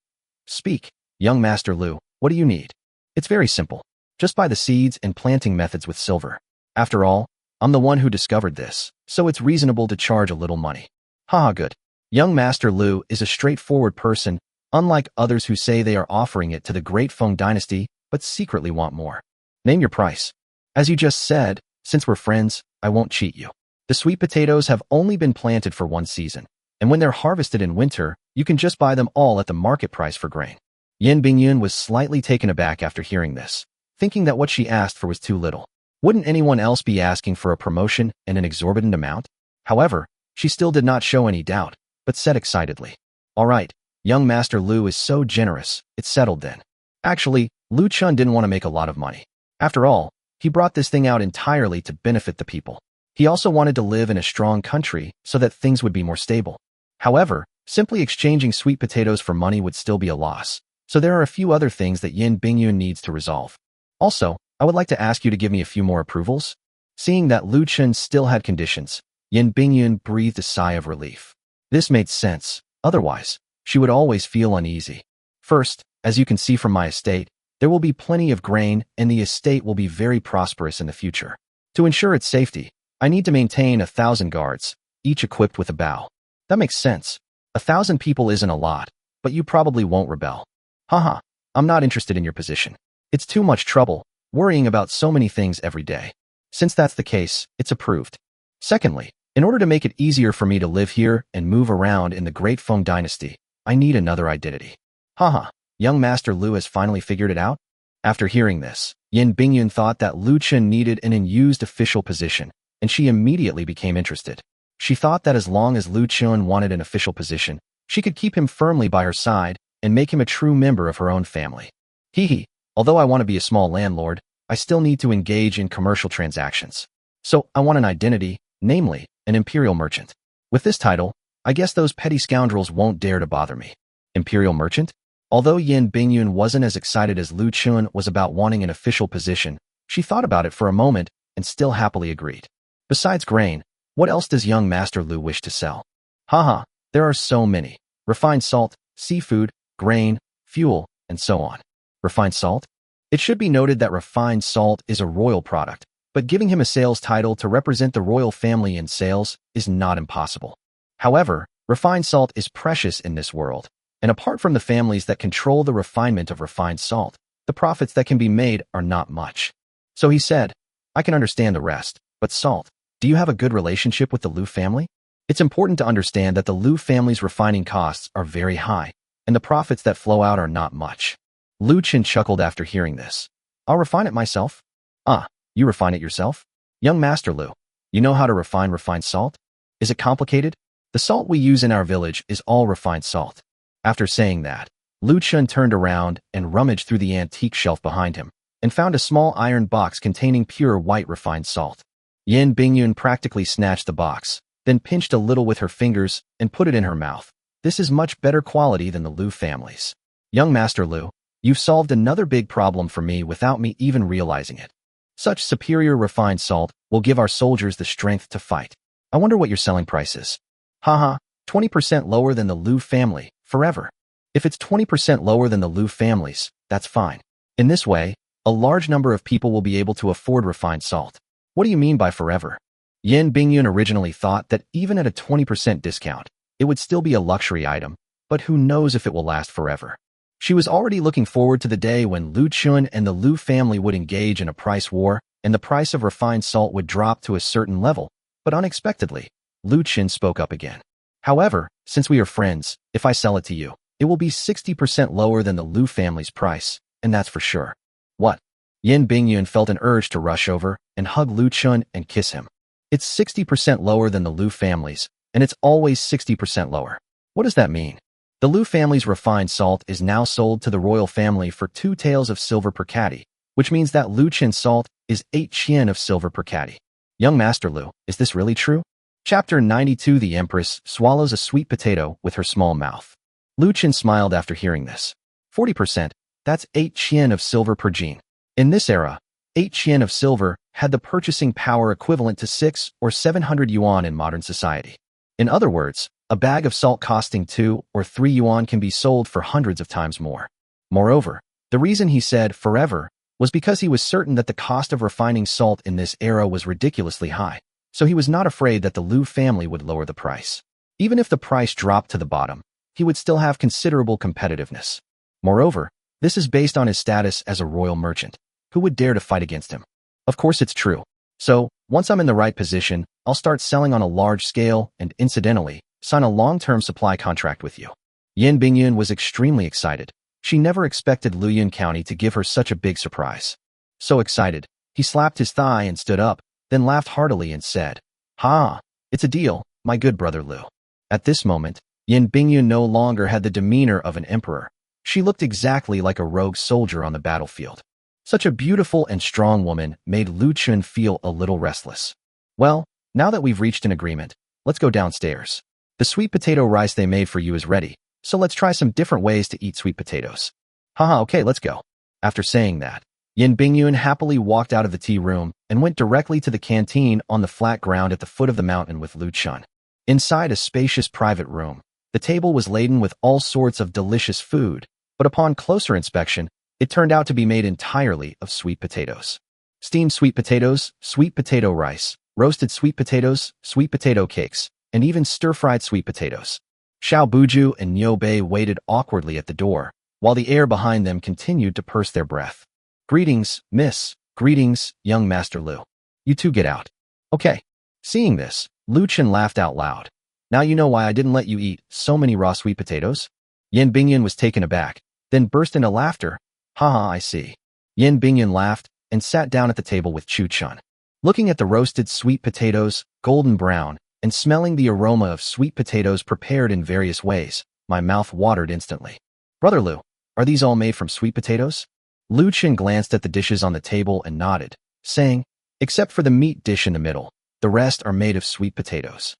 Speak, young Master Lu, what do you need? It's very simple. Just buy the seeds and planting methods with silver. After all, I'm the one who discovered this, so it's reasonable to charge a little money. Haha, good. Young Master Lu is a straightforward person, unlike others who say they are offering it to the Great Feng Dynasty, but secretly want more. Name your price. As you just said, since we're friends, I won't cheat you. The sweet potatoes have only been planted for one season, and when they're harvested in winter, you can just buy them all at the market price for grain. Yin Bingyun was slightly taken aback after hearing this, thinking that what she asked for was too little. Wouldn't anyone else be asking for a promotion and an exorbitant amount? However, she still did not show any doubt, but said excitedly, All right, young Master Lu is so generous, it's settled then. Actually, Lu Chen didn't want to make a lot of money. After all, he brought this thing out entirely to benefit the people. He also wanted to live in a strong country so that things would be more stable. However, simply exchanging sweet potatoes for money would still be a loss, so there are a few other things that Yin Bingyun needs to resolve. Also, I would like to ask you to give me a few more approvals. Seeing that Lu Chen still had conditions, Yin Bingyun breathed a sigh of relief. This made sense, otherwise, she would always feel uneasy. First, as you can see from my estate, there will be plenty of grain and the estate will be very prosperous in the future. To ensure its safety, I need to maintain 1,000 guards, each equipped with a bow. That makes sense. 1,000 people isn't a lot, but you probably won't rebel. Haha, I'm not interested in your position. It's too much trouble, worrying about so many things every day. Since that's the case, it's approved. Secondly, in order to make it easier for me to live here and move around in the Great Feng Dynasty, I need another identity. Haha, young Master Lu has finally figured it out? After hearing this, Yin Bingyun thought that Lu Chen needed an unused official position, and she immediately became interested. She thought that as long as Lu Chen wanted an official position, she could keep him firmly by her side and make him a true member of her own family. Hee, although I want to be a small landlord, I still need to engage in commercial transactions. So I want an identity, namely, an imperial merchant. With this title, I guess those petty scoundrels won't dare to bother me. Imperial merchant? Although Yin Bingyun wasn't as excited as Lu Chen was about wanting an official position, she thought about it for a moment and still happily agreed. Besides grain, what else does young Master Lu wish to sell? Haha, there are so many. Refined salt, seafood, grain, fuel, and so on. Refined salt? It should be noted that refined salt is a royal product, but giving him a sales title to represent the royal family in sales is not impossible. However, refined salt is precious in this world, and apart from the families that control the refinement of refined salt, the profits that can be made are not much. So he said, I can understand the rest, but salt, do you have a good relationship with the Lu family? It's important to understand that the Lu family's refining costs are very high, and the profits that flow out are not much. Lu Chen chuckled after hearing this. I'll refine it myself. Ah, you refine it yourself? Young Master Lu, you know how to refine refined salt? Is it complicated? The salt we use in our village is all refined salt. After saying that, Lu Chen turned around and rummaged through the antique shelf behind him and found a small iron box containing pure white refined salt. Yin Bingyun practically snatched the box, then pinched a little with her fingers and put it in her mouth. This is much better quality than the Lu family's. Young Master Lu, you've solved another big problem for me without me even realizing it. Such superior refined salt will give our soldiers the strength to fight. I wonder what your selling price is. Haha, 20% lower than the Lu family, forever. If it's 20% lower than the Lu families, that's fine. In this way, a large number of people will be able to afford refined salt. What do you mean by forever? Yin Bingyun originally thought that even at a 20% discount, it would still be a luxury item, but who knows if it will last forever. She was already looking forward to the day when Lu Chen and the Lu family would engage in a price war, and the price of refined salt would drop to a certain level, but unexpectedly, Lu Chen spoke up again. However, since we are friends, if I sell it to you, it will be 60% lower than the Lu family's price, and that's for sure. What? Yin Bingyun felt an urge to rush over and hug Lu Chen and kiss him. It's 60% lower than the Lu family's, and it's always 60% lower. What does that mean? The Lu family's refined salt is now sold to the royal family for 2 taels of silver per caddy, which means that Lu Chen's salt is 8 chien of silver per caddy. Young Master Lu, is this really true? Chapter 92. The Empress swallows a sweet potato with her small mouth. Lu Chen smiled after hearing this. 40%, that's 8 chien of silver per jin. In this era, 8 chien of silver had the purchasing power equivalent to 6 or 700 yuan in modern society. In other words, a bag of salt costing 2 or 3 yuan can be sold for hundreds of times more. Moreover, the reason he said forever was because he was certain that the cost of refining salt in this era was ridiculously high, so he was not afraid that the Lu family would lower the price. Even if the price dropped to the bottom, he would still have considerable competitiveness. Moreover, this is based on his status as a royal merchant. Who would dare to fight against him? Of course it's true. So, once I'm in the right position, I'll start selling on a large scale and, incidentally, sign a long-term supply contract with you. Yin Bingyun was extremely excited. She never expected Luyun County to give her such a big surprise. So excited, he slapped his thigh and stood up, then laughed heartily and said, Ha! It's a deal, my good brother Lu. At this moment, Yin Bingyun no longer had the demeanor of an emperor. She looked exactly like a rogue soldier on the battlefield. Such a beautiful and strong woman made Lu Chen feel a little restless. Well, now that we've reached an agreement, let's go downstairs. The sweet potato rice they made for you is ready, so let's try some different ways to eat sweet potatoes. Haha, okay, let's go. After saying that, Yin Bingyun happily walked out of the tea room and went directly to the canteen on the flat ground at the foot of the mountain with Lu Chen. Inside a spacious private room, the table was laden with all sorts of delicious food, but upon closer inspection, it turned out to be made entirely of sweet potatoes. Steamed sweet potatoes, sweet potato rice, roasted sweet potatoes, sweet potato cakes, and even stir-fried sweet potatoes. Xiao Buju and Niu Bei waited awkwardly at the door, while the air behind them continued to purse their breath. Greetings, miss. Greetings, young Master Lu. You two get out. Okay. Seeing this, Lu Chen laughed out loud. Now you know why I didn't let you eat so many raw sweet potatoes? Yan Bingyan was taken aback, then burst into laughter. Haha, I see. Yan Bingyan laughed and sat down at the table with Chu Chun. Looking at the roasted sweet potatoes, golden brown, and smelling the aroma of sweet potatoes prepared in various ways, my mouth watered instantly. Brother Lu, are these all made from sweet potatoes? Lu Chen glanced at the dishes on the table and nodded, saying, except for the meat dish in the middle, the rest are made of sweet potatoes.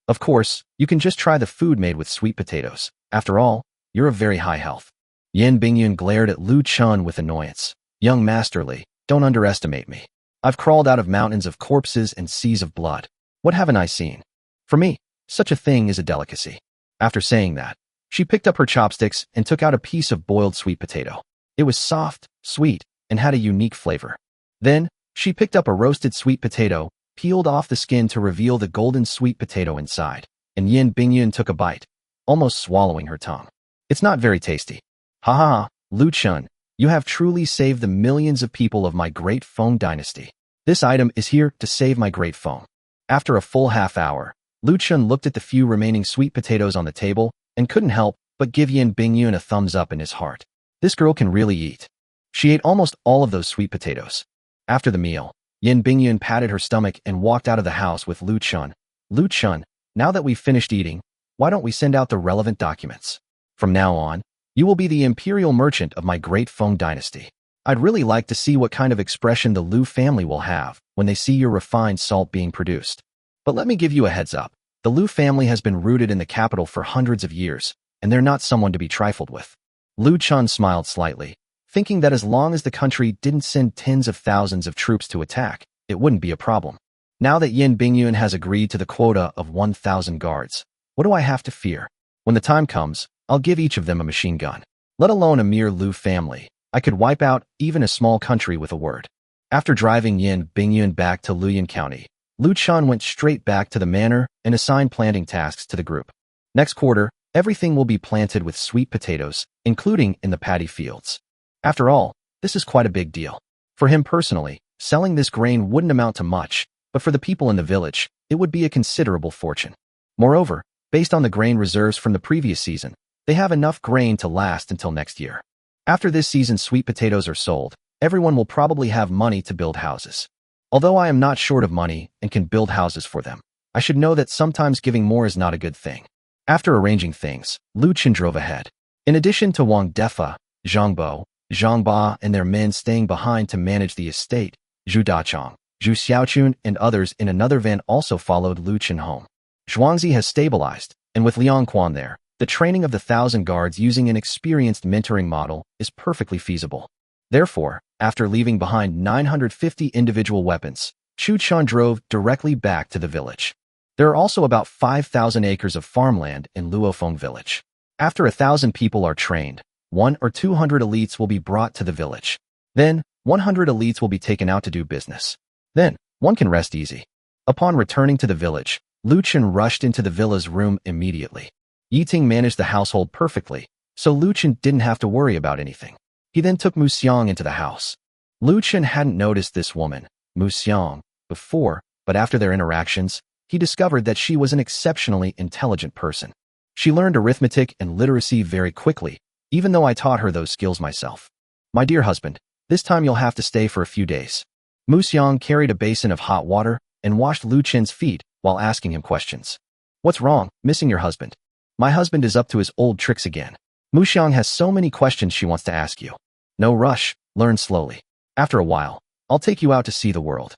Of course, you can just try the food made with sweet potatoes. After all, you're of very high health. Yan Bingyun glared at Lu Chen with annoyance. Young Master Li, don't underestimate me. I've crawled out of mountains of corpses and seas of blood. What haven't I seen? For me, such a thing is a delicacy. After saying that, she picked up her chopsticks and took out a piece of boiled sweet potato. It was soft, sweet, and had a unique flavor. Then, she picked up a roasted sweet potato, peeled off the skin to reveal the golden sweet potato inside, and Yan Bingyun took a bite, almost swallowing her tongue. It's not very tasty. Ha ha ha, Lu Chen, you have truly saved the millions of people of my great Feng dynasty. This item is here to save my great Feng. After a full half hour, Lu Chen looked at the few remaining sweet potatoes on the table and couldn't help but give Yan Bingyun a thumbs up in his heart. This girl can really eat. She ate almost all of those sweet potatoes. After the meal, Yan Bingyun patted her stomach and walked out of the house with Lu Chen. Lu Chen, now that we've finished eating, why don't we send out the relevant documents? From now on, you will be the imperial merchant of my great Feng dynasty. I'd really like to see what kind of expression the Lu family will have when they see your refined salt being produced. But let me give you a heads up. The Lu family has been rooted in the capital for hundreds of years, and they're not someone to be trifled with. Lu Chen smiled slightly, thinking that as long as the country didn't send tens of thousands of troops to attack, it wouldn't be a problem. Now that Yan Bingyun has agreed to the quota of 1,000 guards, what do I have to fear? When the time comes, I'll give each of them a machine gun. Let alone a mere Lu family, I could wipe out even a small country with a word. After driving Yan Bingyun back to Luoyang County, Lu Chen went straight back to the manor and assigned planting tasks to the group. Next quarter, everything will be planted with sweet potatoes, including in the paddy fields. After all, this is quite a big deal. For him personally, selling this grain wouldn't amount to much, but for the people in the village, it would be a considerable fortune. Moreover, based on the grain reserves from the previous season, they have enough grain to last until next year. After this season's sweet potatoes are sold, everyone will probably have money to build houses. Although I am not short of money and can build houses for them, I should know that sometimes giving more is not a good thing. After arranging things, Lu Chen drove ahead. In addition to Wang Defa, Zhang Bo, Zhang Ba and their men staying behind to manage the estate, Zhu Dachong, Zhu Xiaochun and others in another van also followed Lu Chen home. Zhuangzi has stabilized, and with Liang Quan there, the training of the 1,000 guards using an experienced mentoring model is perfectly feasible. Therefore, after leaving behind 950 individual weapons, Chu Chan drove directly back to the village. There are also about 5,000 acres of farmland in Luofeng village. After 1,000 people are trained, 100 or 200 elites will be brought to the village. Then, 100 elites will be taken out to do business. Then, one can rest easy. Upon returning to the village, Lu Chen rushed into the villa's room immediately. Yi Ting managed the household perfectly, so Lu Chen didn't have to worry about anything. He then took Mu Xiang into the house. Lu Chen hadn't noticed this woman, Mu Xiang, before, but after their interactions, he discovered that she was an exceptionally intelligent person. She learned arithmetic and literacy very quickly, even though I taught her those skills myself. My dear husband, this time you'll have to stay for a few days. Mu Xiang carried a basin of hot water and washed Lu Chen's feet while asking him questions. What's wrong, missing your husband? My husband is up to his old tricks again. Mu Xiang has so many questions she wants to ask you. No rush, learn slowly. After a while, I'll take you out to see the world.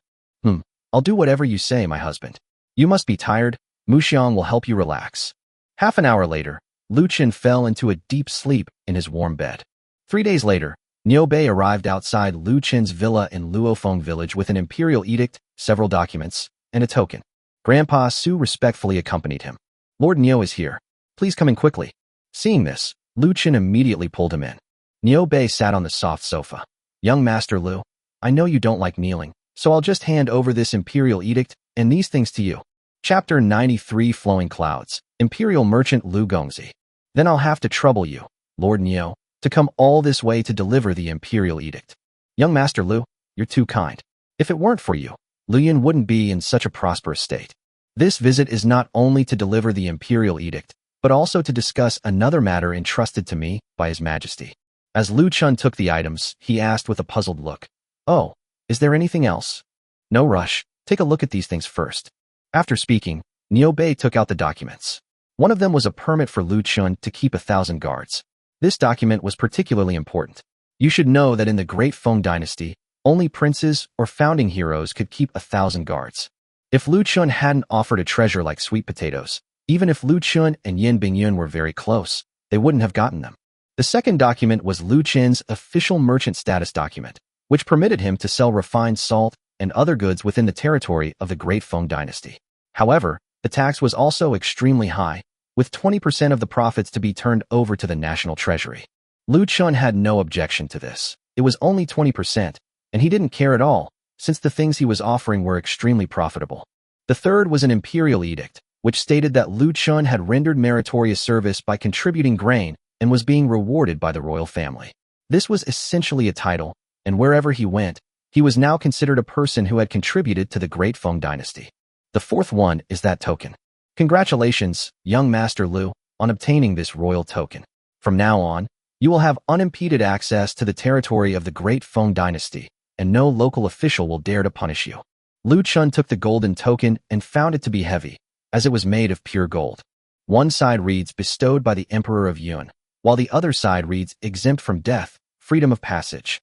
I'll do whatever you say, my husband. You must be tired, Mu Xiang will help you relax. Half an hour later, Lu Chen fell into a deep sleep in his warm bed. 3 days later, Niu Bei arrived outside Lu Chen's villa in Luofeng village with an imperial edict, several documents, and a token. Grandpa Su respectfully accompanied him. Lord Niu is here. Please come in quickly. Seeing this, Lu Chen immediately pulled him in. Niu Bei sat on the soft sofa. Young Master Lu, I know you don't like kneeling, so I'll just hand over this imperial edict and these things to you. Chapter 93 Flowing Clouds, Imperial Merchant Lu Gongzi. Then I'll have to trouble you, Lord Niu, to come all this way to deliver the imperial edict. Young Master Lu, you're too kind. If it weren't for you, Lu Chen wouldn't be in such a prosperous state. This visit is not only to deliver the imperial edict, but also to discuss another matter entrusted to me by His Majesty. As Lu Chen took the items, he asked with a puzzled look, "Oh, is there anything else?" "No rush. Take a look at these things first." After speaking, Niu Bei took out the documents. One of them was a permit for Lu Chen to keep 1,000 guards. This document was particularly important. You should know that in the Great Feng Dynasty, only princes or founding heroes could keep 1,000 guards. If Lu Chen hadn't offered a treasure like sweet potatoes, even if Lu Chen and Yin Bingyun were very close, they wouldn't have gotten them. The second document was Lu Chen's official merchant status document, which permitted him to sell refined salt and other goods within the territory of the Great Feng Dynasty. However, the tax was also extremely high, with 20% of the profits to be turned over to the national treasury. Lu Chen had no objection to this. It was only 20%, and he didn't care at all, since the things he was offering were extremely profitable. The third was an imperial edict, which stated that Lu Chen had rendered meritorious service by contributing grain and was being rewarded by the royal family. This was essentially a title, and wherever he went, he was now considered a person who had contributed to the Great Feng Dynasty. The fourth one is that token. Congratulations, young Master Lu, on obtaining this royal token. From now on, you will have unimpeded access to the territory of the Great Feng Dynasty, and no local official will dare to punish you. Lu Chen took the golden token and found it to be heavy, as it was made of pure gold. One side reads bestowed by the Emperor of Yuan, while the other side reads exempt from death, freedom of passage.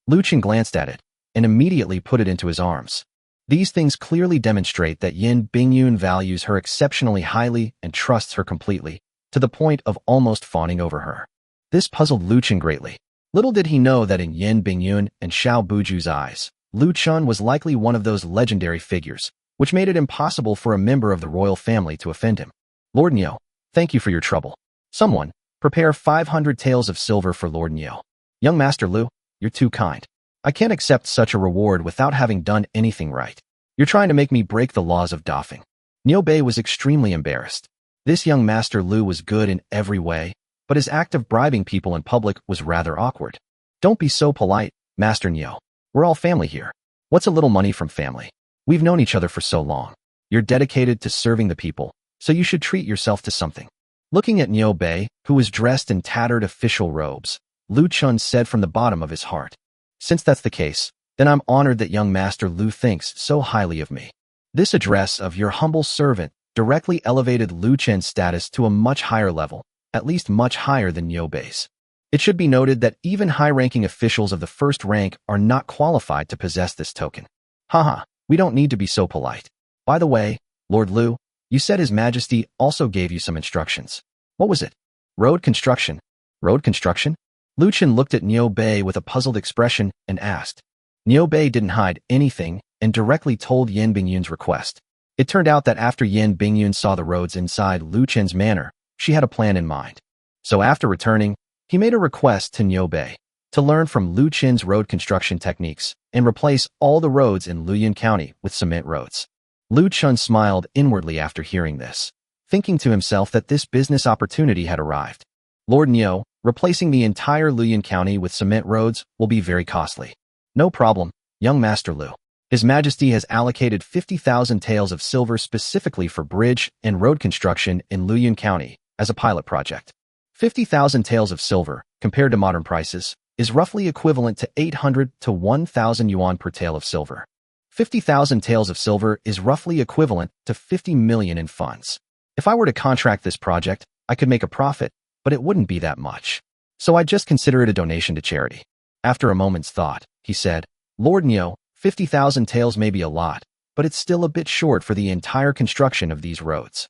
Lu Chen glanced at it and immediately put it into his arms. These things clearly demonstrate that Yin Bingyun values her exceptionally highly and trusts her completely, to the point of almost fawning over her. This puzzled Lu Chen greatly. Little did he know that in Yin Bingyun and Xiao Buju's eyes, Lu Chen was likely one of those legendary figures, which made it impossible for a member of the royal family to offend him. Lord Niu, thank you for your trouble. Someone, prepare 500 taels of silver for Lord Niu. Young Master Lu, you're too kind. I can't accept such a reward without having done anything right. You're trying to make me break the laws of Dafeng. Niu Bei was extremely embarrassed. This young Master Lu was good in every way, but his act of bribing people in public was rather awkward. Don't be so polite, Master Niu. We're all family here. What's a little money from family? We've known each other for so long. You're dedicated to serving the people, so you should treat yourself to something. Looking at Niu Bei, who was dressed in tattered official robes, Lu Chen said from the bottom of his heart, "Since that's the case, then I'm honored that young Master Lu thinks so highly of me." This address of your humble servant directly elevated Lu Chen's status to a much higher level, at least much higher than Niu Bei's. It should be noted that even high-ranking officials of the first rank are not qualified to possess this token. Haha, we don't need to be so polite. By the way, Lord Lu, you said His Majesty also gave you some instructions. What was it? Road construction. Road construction? Lu Chen looked at Niu Bei with a puzzled expression and asked. Niu Bei didn't hide anything and directly told Yin Bingyun's request. It turned out that after Yin Bingyun saw the roads inside Lu Chen's manor, she had a plan in mind. So after returning, he made a request to Niu Bei to learn from Lu Chen's road construction techniques and replace all the roads in Luoyang County with cement roads. Lu Chen smiled inwardly after hearing this, thinking to himself that this business opportunity had arrived. Lord Niu, replacing the entire Luoyang County with cement roads will be very costly. No problem, young Master Lu. His Majesty has allocated 50,000 taels of silver specifically for bridge and road construction in Luoyang County as a pilot project. 50,000 taels of silver, compared to modern prices, is roughly equivalent to 800 to 1,000 yuan per tael of silver. 50,000 taels of silver is roughly equivalent to 50 million in funds. If I were to contract this project, I could make a profit, but it wouldn't be that much. So I'd just consider it a donation to charity. After a moment's thought, he said, Lord Niu, 50,000 taels may be a lot, but it's still a bit short for the entire construction of these roads.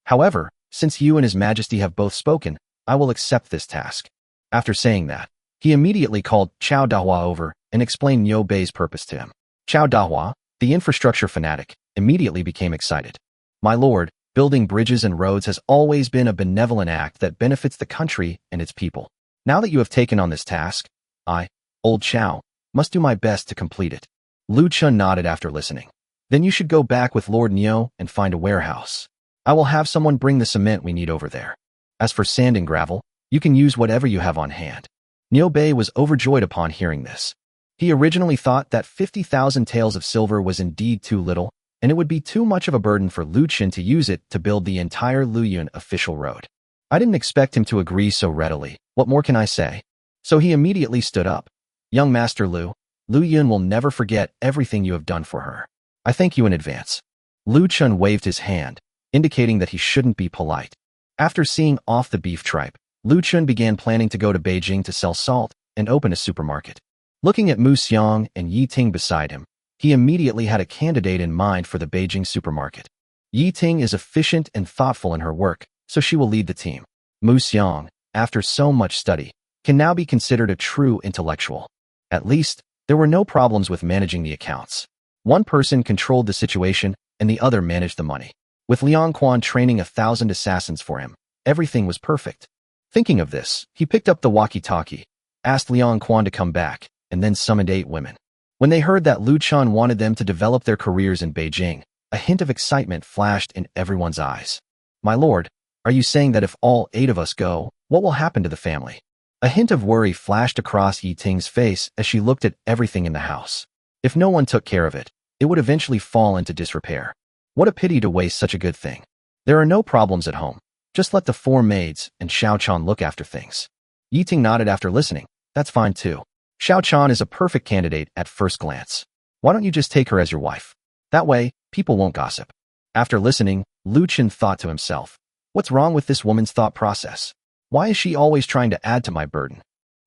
However, since you and His Majesty have both spoken, I will accept this task. After saying that, he immediately called Chao Dahua over and explained Niu Bei's purpose to him. Chao Dahua, the infrastructure fanatic, immediately became excited. My lord, building bridges and roads has always been a benevolent act that benefits the country and its people. Now that you have taken on this task, I, old Chao, must do my best to complete it. Lu Chen nodded after listening. Then you should go back with Lord Niu and find a warehouse. I will have someone bring the cement we need over there. As for sand and gravel, you can use whatever you have on hand. Niu Bei was overjoyed upon hearing this. He originally thought that 50,000 taels of silver was indeed too little, and it would be too much of a burden for Lu Chen to use it to build the entire Luyuan official road. I didn't expect him to agree so readily. What more can I say? So he immediately stood up. Young Master Lu, Luyuan will never forget everything you have done for her. I thank you in advance. Lu Chen waved his hand, indicating that he shouldn't be polite. After seeing off the beef tripe, Lu Chen began planning to go to Beijing to sell salt and open a supermarket. Looking at Mu Xiang and Yi Ting beside him, he immediately had a candidate in mind for the Beijing supermarket. Yi Ting is efficient and thoughtful in her work, so she will lead the team. Mu Xiang, after so much study, can now be considered a true intellectual. At least, there were no problems with managing the accounts. One person controlled the situation and the other managed the money. With Liang Quan training 1,000 assassins for him, everything was perfect. Thinking of this, he picked up the walkie-talkie, asked Liang Quan to come back, and then summoned 8 women. When they heard that Lu Chen wanted them to develop their careers in Beijing, a hint of excitement flashed in everyone's eyes. My lord, are you saying that if all 8 of us go, what will happen to the family? A hint of worry flashed across Yi Ting's face as she looked at everything in the house. If no one took care of it, it would eventually fall into disrepair. What a pity to waste such a good thing. There are no problems at home. Just let the 4 maids and Xiao Chan look after things. Yi Ting nodded after listening. That's fine too. Xiao Chan is a perfect candidate at first glance. Why don't you just take her as your wife? That way, people won't gossip. After listening, Lu Chen thought to himself, what's wrong with this woman's thought process? Why is she always trying to add to my burden?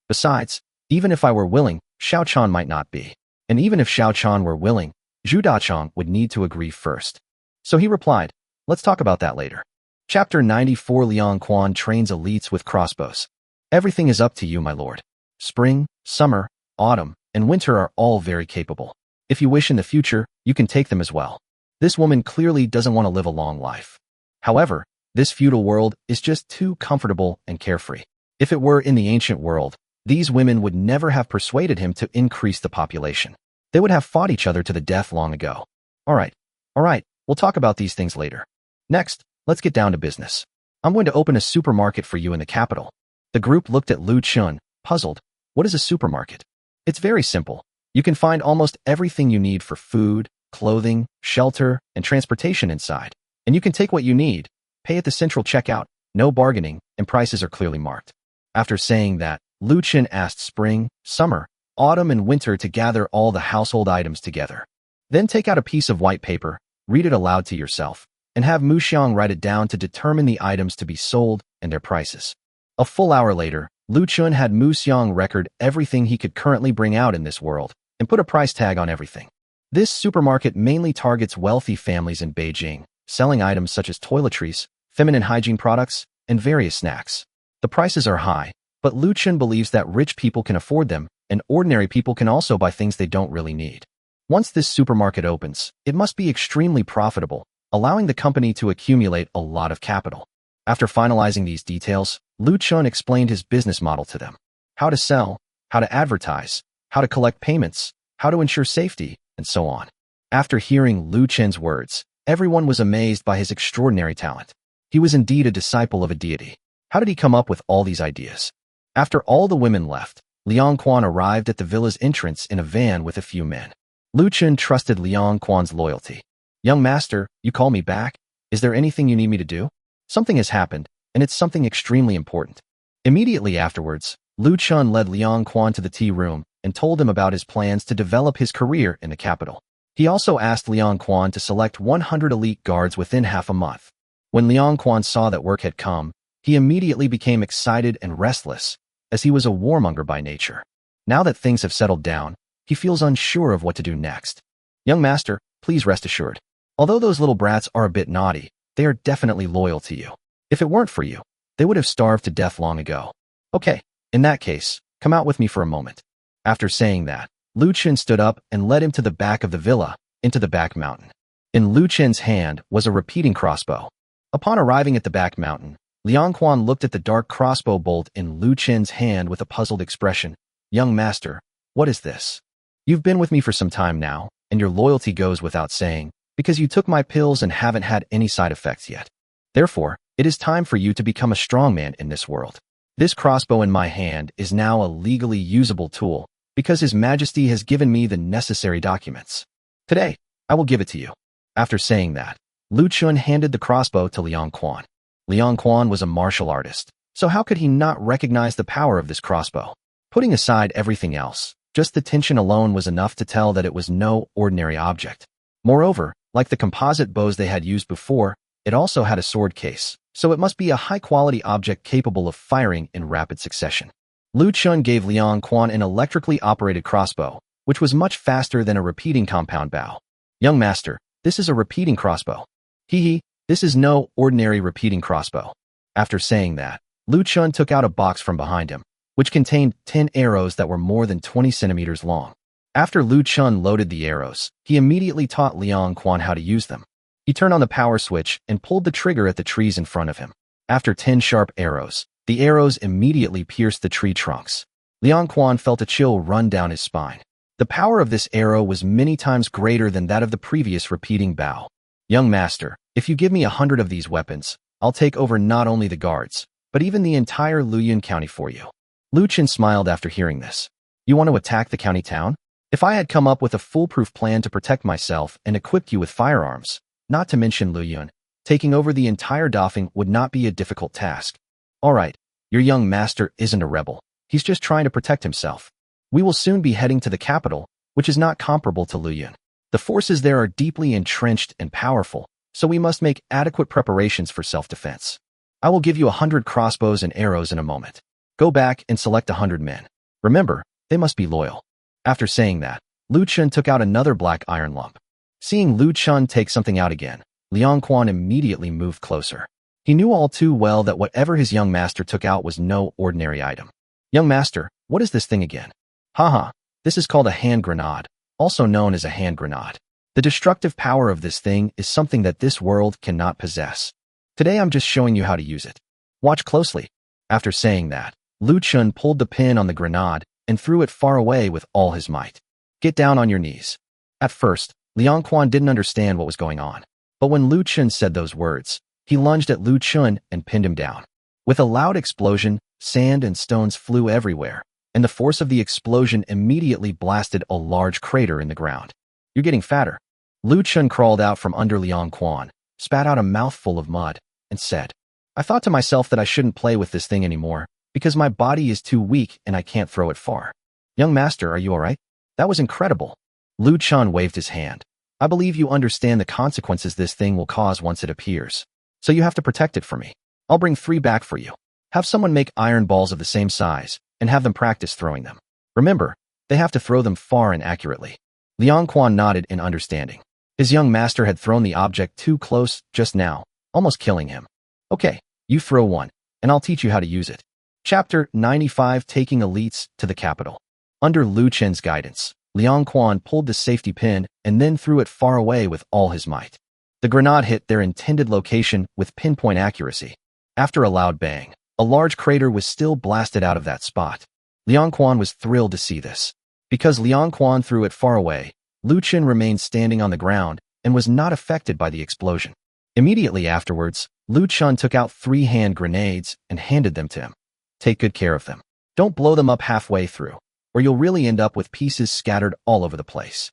Besides, even if I were willing, Xiao Chan might not be. And even if Xiao Chan were willing, Zhu Dachang would need to agree first. So he replied, let's talk about that later. Chapter 94 Liang Quan trains elites with crossbows. Everything is up to you, my lord. Spring, summer, autumn, and winter are all very capable. If you wish in the future, you can take them as well. This woman clearly doesn't want to live a long life. However, this feudal world is just too comfortable and carefree. If it were in the ancient world, these women would never have persuaded him to increase the population. They would have fought each other to the death long ago. All right, we'll talk about these things later. Next, let's get down to business. I'm going to open a supermarket for you in the capital. The group looked at Lu Chen, puzzled. What is a supermarket? It's very simple. You can find almost everything you need for food, clothing, shelter, and transportation inside. And you can take what you need, pay at the central checkout, no bargaining, and prices are clearly marked. After saying that, Lu Chen asked spring, summer, autumn, and winter to gather all the household items together. Then take out a piece of white paper, read it aloud to yourself, and have Mu Xiang write it down to determine the items to be sold and their prices. A full hour later, Lu Chen had Mu Xiang record everything he could currently bring out in this world and put a price tag on everything. This supermarket mainly targets wealthy families in Beijing, selling items such as toiletries, feminine hygiene products, and various snacks. The prices are high, but Lu Chen believes that rich people can afford them, and ordinary people can also buy things they don't really need. Once this supermarket opens, it must be extremely profitable, allowing the company to accumulate a lot of capital. After finalizing these details, Lu Chen explained his business model to them. How to sell, how to advertise, how to collect payments, how to ensure safety, and so on. After hearing Lu Chen's words, everyone was amazed by his extraordinary talent. He was indeed a disciple of a deity. How did he come up with all these ideas? After all the women left, Liang Quan arrived at the villa's entrance in a van with a few men. Lu Chen trusted Liang Quan's loyalty. Young master, you call me back? Is there anything you need me to do? Something has happened, and it's something extremely important. Immediately afterwards, Lu Chen led Liang Quan to the tea room and told him about his plans to develop his career in the capital. He also asked Liang Quan to select 100 elite guards within half a month. When Liang Quan saw that work had come, he immediately became excited and restless, as he was a warmonger by nature. Now that things have settled down, he feels unsure of what to do next. Young master, please rest assured. Although those little brats are a bit naughty, they are definitely loyal to you. If it weren't for you, they would have starved to death long ago. Okay, in that case, come out with me for a moment. After saying that, Lu Chen stood up and led him to the back of the villa, into the back mountain. In Lu Chen's hand was a repeating crossbow. Upon arriving at the back mountain, Liang Quan looked at the dark crossbow bolt in Lu Chen's hand with a puzzled expression. Young master, what is this? You've been with me for some time now, and your loyalty goes without saying, because you took my pills and haven't had any side effects yet. Therefore, it is time for you to become a strong man in this world. This crossbow in my hand is now a legally usable tool, because His Majesty has given me the necessary documents. Today, I will give it to you." After saying that, Lu Chen handed the crossbow to Liang Quan. Liang Quan was a martial artist, so how could he not recognize the power of this crossbow? Putting aside everything else, just the tension alone was enough to tell that it was no ordinary object. Moreover, like the composite bows they had used before, it also had a sword case, so it must be a high-quality object capable of firing in rapid succession. Lu Chen gave Liang Quan an electrically operated crossbow, which was much faster than a repeating compound bow. "Young master, this is a repeating crossbow." "Hee, this is no ordinary repeating crossbow." After saying that, Lu Chen took out a box from behind him, which contained 10 arrows that were more than 20 centimeters long. After Lu Chen loaded the arrows, he immediately taught Liang Quan how to use them. He turned on the power switch and pulled the trigger at the trees in front of him. After 10 sharp arrows, the arrows immediately pierced the tree trunks. Liang Quan felt a chill run down his spine. The power of this arrow was many times greater than that of the previous repeating bow. "Young master, if you give me 100 of these weapons, I'll take over not only the guards, but even the entire Luoyuan County for you." Lu Chen smiled after hearing this. "You want to attack the county town? If I had come up with a foolproof plan to protect myself and equipped you with firearms, not to mention Luoyuan, taking over the entire Dafeng would not be a difficult task. All right, your young master isn't a rebel. He's just trying to protect himself. We will soon be heading to the capital, which is not comparable to Luoyuan. The forces there are deeply entrenched and powerful, so we must make adequate preparations for self-defense. I will give you 100 crossbows and arrows in a moment. Go back and select 100 men. Remember, they must be loyal." After saying that, Lu Chen took out another black iron lump. Seeing Lu Chen take something out again, Liang Quan immediately moved closer. He knew all too well that whatever his young master took out was no ordinary item. "Young master, what is this thing again?" "Haha, this is called a hand grenade, also known as a hand grenade. The destructive power of this thing is something that this world cannot possess. Today I'm just showing you how to use it. Watch closely." After saying that, Lu Chen pulled the pin on the grenade and threw it far away with all his might. "Get down on your knees." At first, Liang Quan didn't understand what was going on, but when Lu Chen said those words, he lunged at Lu Chen and pinned him down. With a loud explosion, sand and stones flew everywhere, and the force of the explosion immediately blasted a large crater in the ground. "You're getting fatter." Lu Chen crawled out from under Liang Quan, spat out a mouthful of mud, and said, "I thought to myself that I shouldn't play with this thing anymore, because my body is too weak and I can't throw it far. Young master, are you all right? That was incredible." Lu Chen waved his hand. "I believe you understand the consequences this thing will cause once it appears. So you have to protect it for me. I'll bring 3 back for you. Have someone make iron balls of the same size and have them practice throwing them. Remember, they have to throw them far and accurately." Liang Quan nodded in understanding. His young master had thrown the object too close just now, almost killing him. "Okay, you throw one, and I'll teach you how to use it." Chapter 95, Taking Elites to the Capital. Under Lu Chen's guidance, Liang Quan pulled the safety pin and then threw it far away with all his might. The grenade hit their intended location with pinpoint accuracy. After a loud bang, a large crater was still blasted out of that spot. Liang Quan was thrilled to see this. Because Liang Quan threw it far away, Lu Chen remained standing on the ground and was not affected by the explosion. Immediately afterwards, Lu Chen took out 3 hand grenades and handed them to him. "Take good care of them. Don't blow them up halfway through, or you'll really end up with pieces scattered all over the place."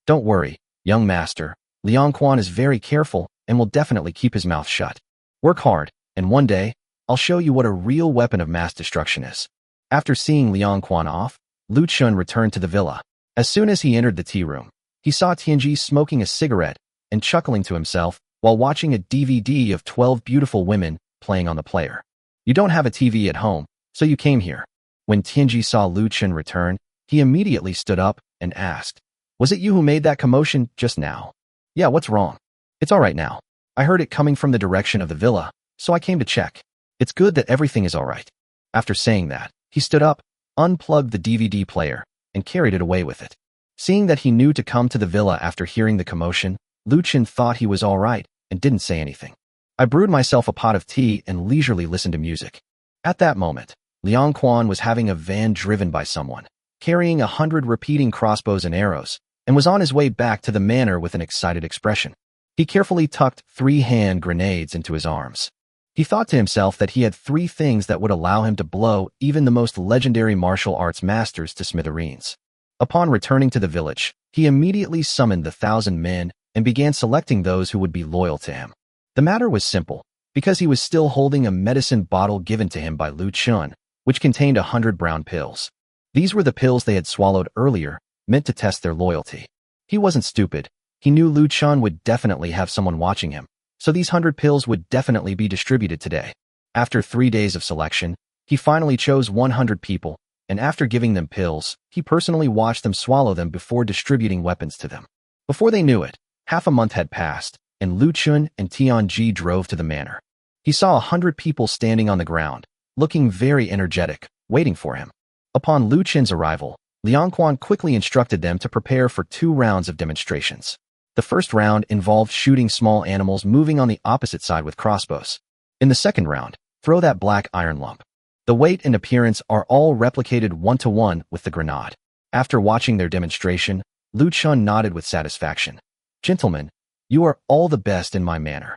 "Don't worry, young master. Liang Quan is very careful and will definitely keep his mouth shut. Work hard, and one day, I'll show you what a real weapon of mass destruction is." After seeing Liang Quan off, Lu Chen returned to the villa. As soon as he entered the tea room, he saw Tianji smoking a cigarette and chuckling to himself while watching a DVD of 12 beautiful women playing on the player. "You don't have a TV at home, so you came here." When Tianji saw Lu Chen return, he immediately stood up and asked, "Was it you who made that commotion just now?" "Yeah, what's wrong?" "It's all right now. I heard it coming from the direction of the villa, so I came to check. It's good that everything is all right." After saying that, he stood up, unplugged the DVD player, and carried it away with it. Seeing that he knew to come to the villa after hearing the commotion, Lu Chen thought he was all right and didn't say anything. "I brewed myself a pot of tea and leisurely listened to music." At that moment, Liang Quan was having a van driven by someone, carrying 100 repeating crossbows and arrows, and was on his way back to the manor with an excited expression. He carefully tucked 3 hand grenades into his arms. He thought to himself that he had 3 things that would allow him to blow even the most legendary martial arts masters to smithereens. Upon returning to the village, he immediately summoned the 1,000 men and began selecting those who would be loyal to him. The matter was simple, because he was still holding a medicine bottle given to him by Lu Chen, which contained 100 brown pills. These were the pills they had swallowed earlier, meant to test their loyalty. He wasn't stupid. He knew Lu Chen would definitely have someone watching him, so these 100 pills would definitely be distributed today. After 3 days of selection, he finally chose 100 people, and after giving them pills, he personally watched them swallow them before distributing weapons to them. Before they knew it, half a month had passed, and Lu Chen and Tianji drove to the manor. He saw 100 people standing on the ground, looking very energetic, waiting for him. Upon Lu Chen's arrival, Liang Quan quickly instructed them to prepare for 2 rounds of demonstrations. The first round involved shooting small animals moving on the opposite side with crossbows. In the second round, throw that black iron lump. The weight and appearance are all replicated 1-to-1 with the grenade. After watching their demonstration, Lu Chen nodded with satisfaction. Gentlemen, you are all the best in my manor.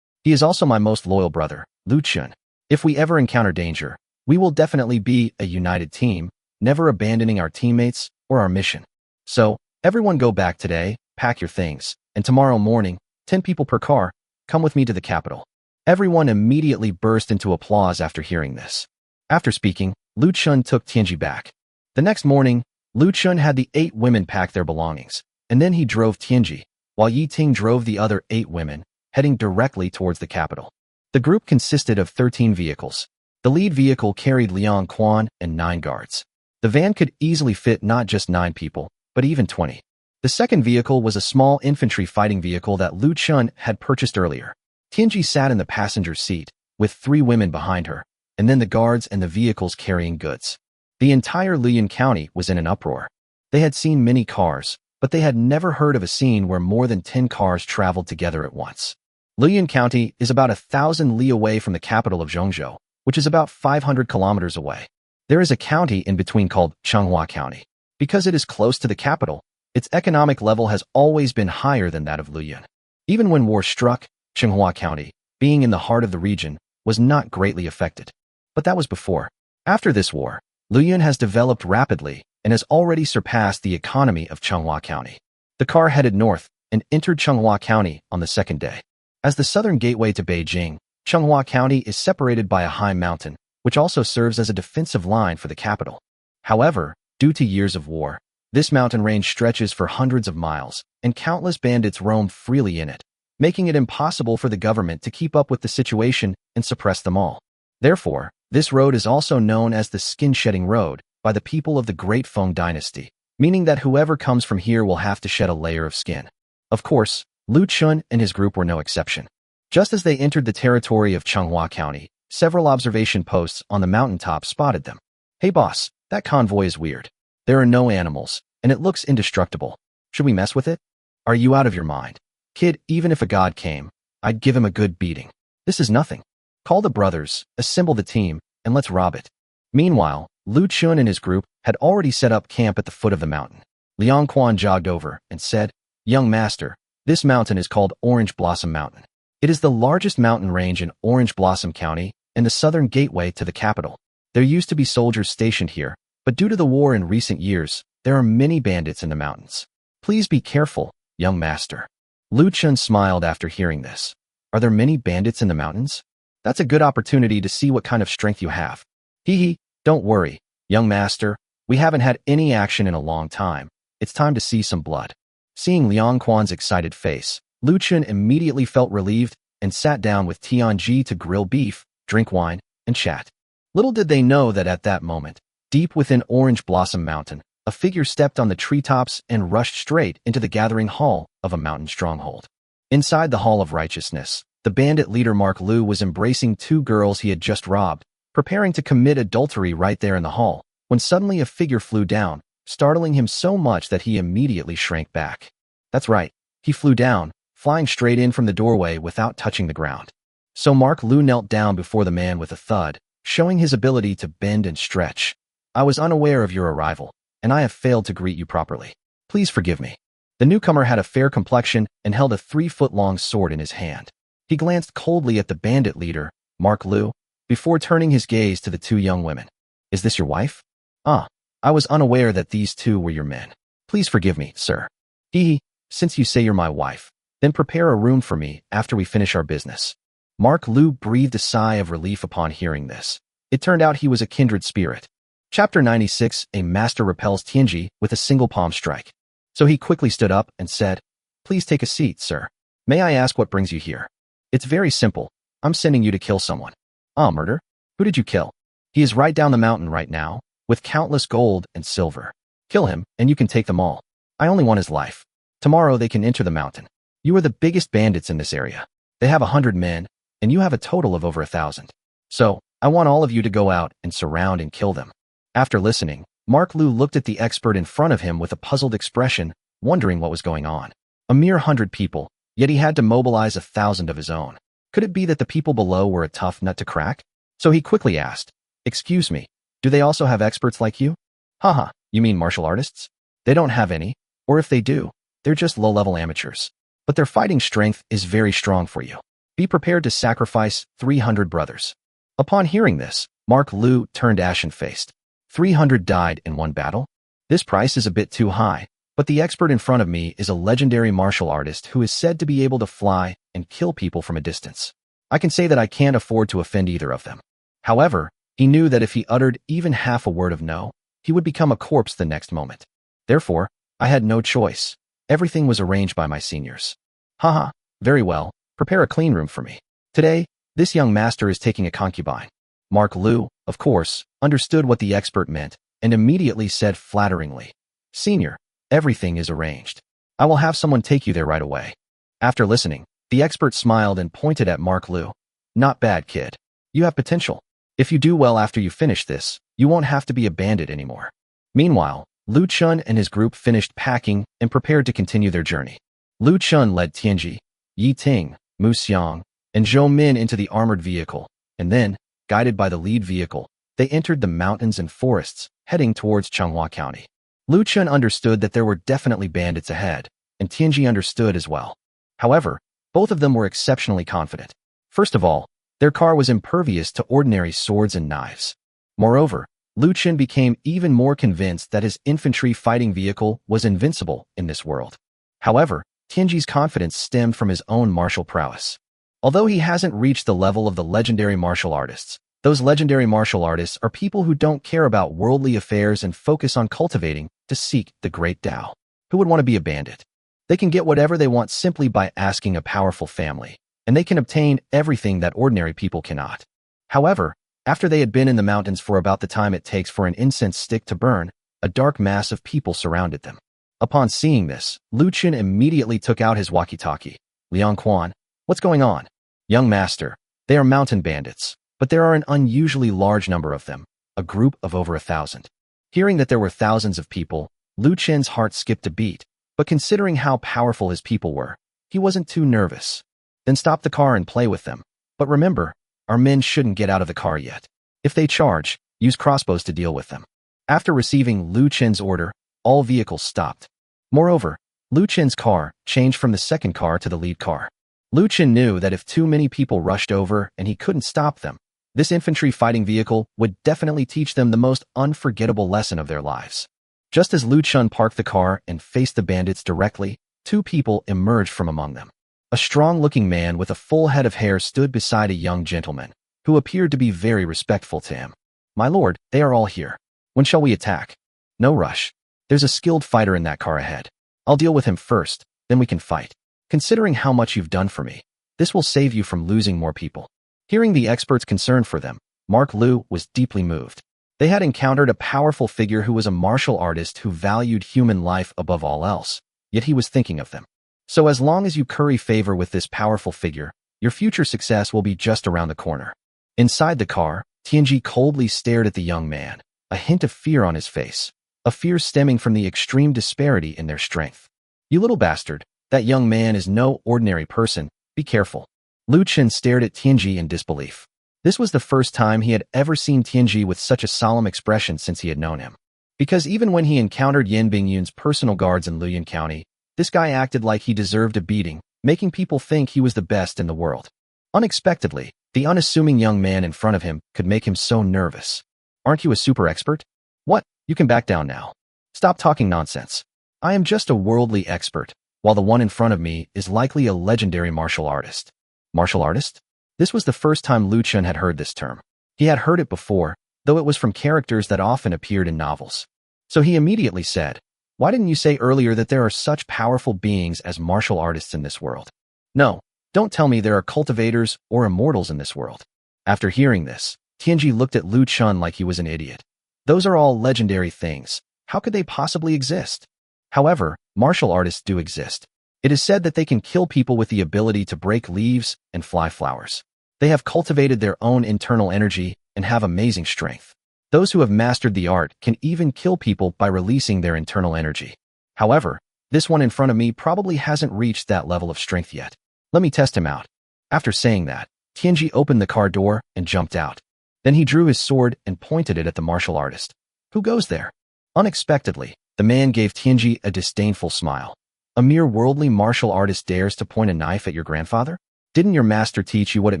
He is also my most loyal brother, Lu Chen. If we ever encounter danger, we will definitely be a united team, never abandoning our teammates or our mission. So, everyone go back today, pack your things, and tomorrow morning, 10 people per car, come with me to the capital. Everyone immediately burst into applause after hearing this. After speaking, Lu Chen took Tianji back. The next morning, Lu Chen had the 8 women pack their belongings, and then he drove Tianji, while Yi Ting drove the other 8 women, heading directly towards the capital. The group consisted of 13 vehicles. The lead vehicle carried Liang Quan and 9 guards. The van could easily fit not just 9 people, but even 20. The second vehicle was a small infantry fighting vehicle that Lu Chen had purchased earlier. Tianji sat in the passenger seat, with 3 women behind her, and then the guards and the vehicles carrying goods. The entire Luyan County was in an uproar. They had seen many cars, but they had never heard of a scene where more than 10 cars traveled together at once. Luyan County is about 1,000 li away from the capital of Zhengzhou, which is about 500 kilometers away. There is a county in between called Changhua County. Because it is close to the capital, its economic level has always been higher than that of Luyan. Even when war struck, Changhua County, being in the heart of the region, was not greatly affected. But that was before. After this war, Luyan has developed rapidly and has already surpassed the economy of Changhua County. The car headed north and entered Changhua County on the second day. As the southern gateway to Beijing, Changhua County is separated by a high mountain, which also serves as a defensive line for the capital. However, due to years of war, this mountain range stretches for hundreds of miles, and countless bandits roam freely in it, making it impossible for the government to keep up with the situation and suppress them all. Therefore, this road is also known as the Skin-Shedding Road by the people of the Great Feng Dynasty, meaning that whoever comes from here will have to shed a layer of skin. Of course, Lu Chen and his group were no exception. Just as they entered the territory of Changhua County, several observation posts on the mountaintop spotted them. Hey boss, that convoy is weird. There are no animals, and it looks indestructible. Should we mess with it? Are you out of your mind? Kid, even if a god came, I'd give him a good beating. This is nothing. Call the brothers, assemble the team, and let's rob it. Meanwhile, Lu Chen and his group had already set up camp at the foot of the mountain. Liang Quan jogged over and said, Young master, this mountain is called Orange Blossom Mountain. It is the largest mountain range in Orange Blossom County and the southern gateway to the capital. There used to be soldiers stationed here, but due to the war in recent years, there are many bandits in the mountains. Please be careful, young master. Lu Chen smiled after hearing this. Are there many bandits in the mountains? That's a good opportunity to see what kind of strength you have. Hee hee, don't worry, young master. We haven't had any action in a long time. It's time to see some blood. Seeing Liang Quan's excited face, Lu Chen immediately felt relieved and sat down with Tianji to grill beef, drink wine, and chat. Little did they know that at that moment, deep within Orange Blossom Mountain, a figure stepped on the treetops and rushed straight into the gathering hall of a mountain stronghold. Inside the Hall of Righteousness, the bandit leader Mark Lu was embracing 2 girls he had just robbed, preparing to commit adultery right there in the hall, when suddenly a figure flew down, startling him so much that he immediately shrank back. That's right, he flew down, flying straight in from the doorway without touching the ground. So Mark Lu knelt down before the man with a thud, showing his ability to bend and stretch. I was unaware of your arrival, and I have failed to greet you properly. Please forgive me. The newcomer had a fair complexion and held a 3-foot-long sword in his hand. He glanced coldly at the bandit leader, Mark Lu, before turning his gaze to the 2 young women. Is this your wife? I was unaware that these 2 were your men. Please forgive me, sir. Hee, since you say you're my wife, then prepare a room for me after we finish our business. Mark Lu breathed a sigh of relief upon hearing this. It turned out he was a kindred spirit. Chapter 96, a master repels Tianji with a single palm strike. So he quickly stood up and said, Please take a seat, sir. May I ask what brings you here? It's very simple. I'm sending you to kill someone. Ah, murder? Who did you kill? He is right down the mountain right now, with countless gold and silver. Kill him, and you can take them all. I only want his life. Tomorrow they can enter the mountain. You are the biggest bandits in this area. They have 100 men, and you have a total of over 1,000. So, I want all of you to go out and surround and kill them. After listening, Mark Lu looked at the expert in front of him with a puzzled expression, wondering what was going on. A mere 100 people, yet he had to mobilize 1,000 of his own. Could it be that the people below were a tough nut to crack? So he quickly asked, Excuse me, do they also have experts like you? Haha, you mean martial artists? They don't have any, or if they do, they're just low-level amateurs. But their fighting strength is very strong for you. Be prepared to sacrifice 300 brothers. Upon hearing this, Mark Lu turned ashen-faced. 300 died in one battle? This price is a bit too high, but the expert in front of me is a legendary martial artist who is said to be able to fly and kill people from a distance. I can say that I can't afford to offend either of them. However, he knew that if he uttered even half a word of no, he would become a corpse the next moment. Therefore, I had no choice. Everything was arranged by my seniors. Haha, very well, prepare a clean room for me. Today, this young master is taking a concubine. Mark Lu, of course, understood what the expert meant and immediately said flatteringly, Senior, everything is arranged. I will have someone take you there right away. After listening, the expert smiled and pointed at Mark Lu. Not bad, kid. You have potential. If you do well after you finish this, you won't have to be a bandit anymore. Meanwhile, Lu Chen and his group finished packing and prepared to continue their journey. Lu Chen led Tianji, Yi Ting, Mu Xiang, and Zhou Min into the armored vehicle, and then, guided by the lead vehicle, they entered the mountains and forests, heading towards Changhua County. Lu Chen understood that there were definitely bandits ahead, and Tianji understood as well. However, both of them were exceptionally confident. First of all, their car was impervious to ordinary swords and knives. Moreover, Lu Chen became even more convinced that his infantry fighting vehicle was invincible in this world. However, Tianji's confidence stemmed from his own martial prowess. Although he hasn't reached the level of the legendary martial artists, those legendary martial artists are people who don't care about worldly affairs and focus on cultivating to seek the great Tao. Who would want to be a bandit? They can get whatever they want simply by asking a powerful family, and they can obtain everything that ordinary people cannot. However, after they had been in the mountains for about the time it takes for an incense stick to burn, a dark mass of people surrounded them. Upon seeing this, Lu Chen immediately took out his walkie-talkie. Liang Quan, what's going on? Young master, they are mountain bandits, but there are an unusually large number of them, a group of over 1,000. Hearing that there were thousands of people, Lu Chen's heart skipped a beat, but considering how powerful his people were, he wasn't too nervous. Then stop the car and play with them. But remember, our men shouldn't get out of the car yet. If they charge, use crossbows to deal with them. After receiving Lu Chen's order, all vehicles stopped. Moreover, Lu Chen's car changed from the second car to the lead car. Lu Chen knew that if too many people rushed over and he couldn't stop them, this infantry fighting vehicle would definitely teach them the most unforgettable lesson of their lives. Just as Lu Chen parked the car and faced the bandits directly, two people emerged from among them. A strong-looking man with a full head of hair stood beside a young gentleman, who appeared to be very respectful to him. My lord, they are all here. When shall we attack? No rush. There's a skilled fighter in that car ahead. I'll deal with him first, then we can fight. Considering how much you've done for me, this will save you from losing more people. Hearing the expert's concern for them, Mark Lu was deeply moved. They had encountered a powerful figure who was a martial artist who valued human life above all else, yet he was thinking of them. So as long as you curry favor with this powerful figure, your future success will be just around the corner. Inside the car, Tianji coldly stared at the young man, a hint of fear on his face, a fear stemming from the extreme disparity in their strength. You little bastard, that young man is no ordinary person, be careful. Lu Chen stared at Tianji in disbelief. This was the first time he had ever seen Tianji with such a solemn expression since he had known him. Because even when he encountered Yan Bingyun's personal guards in Luyan County, this guy acted like he deserved a beating, making people think he was the best in the world. Unexpectedly, the unassuming young man in front of him could make him so nervous. Aren't you a super expert? What? You can back down now. Stop talking nonsense. I am just a worldly expert, while the one in front of me is likely a legendary martial artist. Martial artist? This was the first time Lu Chen had heard this term. He had heard it before, though it was from characters that often appeared in novels. So he immediately said, "Why didn't you say earlier that there are such powerful beings as martial artists in this world? No, don't tell me there are cultivators or immortals in this world." After hearing this, Tianji looked at Lu Chen like he was an idiot. Those are all legendary things. How could they possibly exist? However, martial artists do exist. It is said that they can kill people with the ability to break leaves and fly flowers. They have cultivated their own internal energy and have amazing strength. Those who have mastered the art can even kill people by releasing their internal energy. However, this one in front of me probably hasn't reached that level of strength yet. Let me test him out. After saying that, Tianji opened the car door and jumped out. Then he drew his sword and pointed it at the martial artist. "Who goes there?" Unexpectedly, the man gave Tianji a disdainful smile. "A mere worldly martial artist dares to point a knife at your grandfather? Didn't your master teach you what it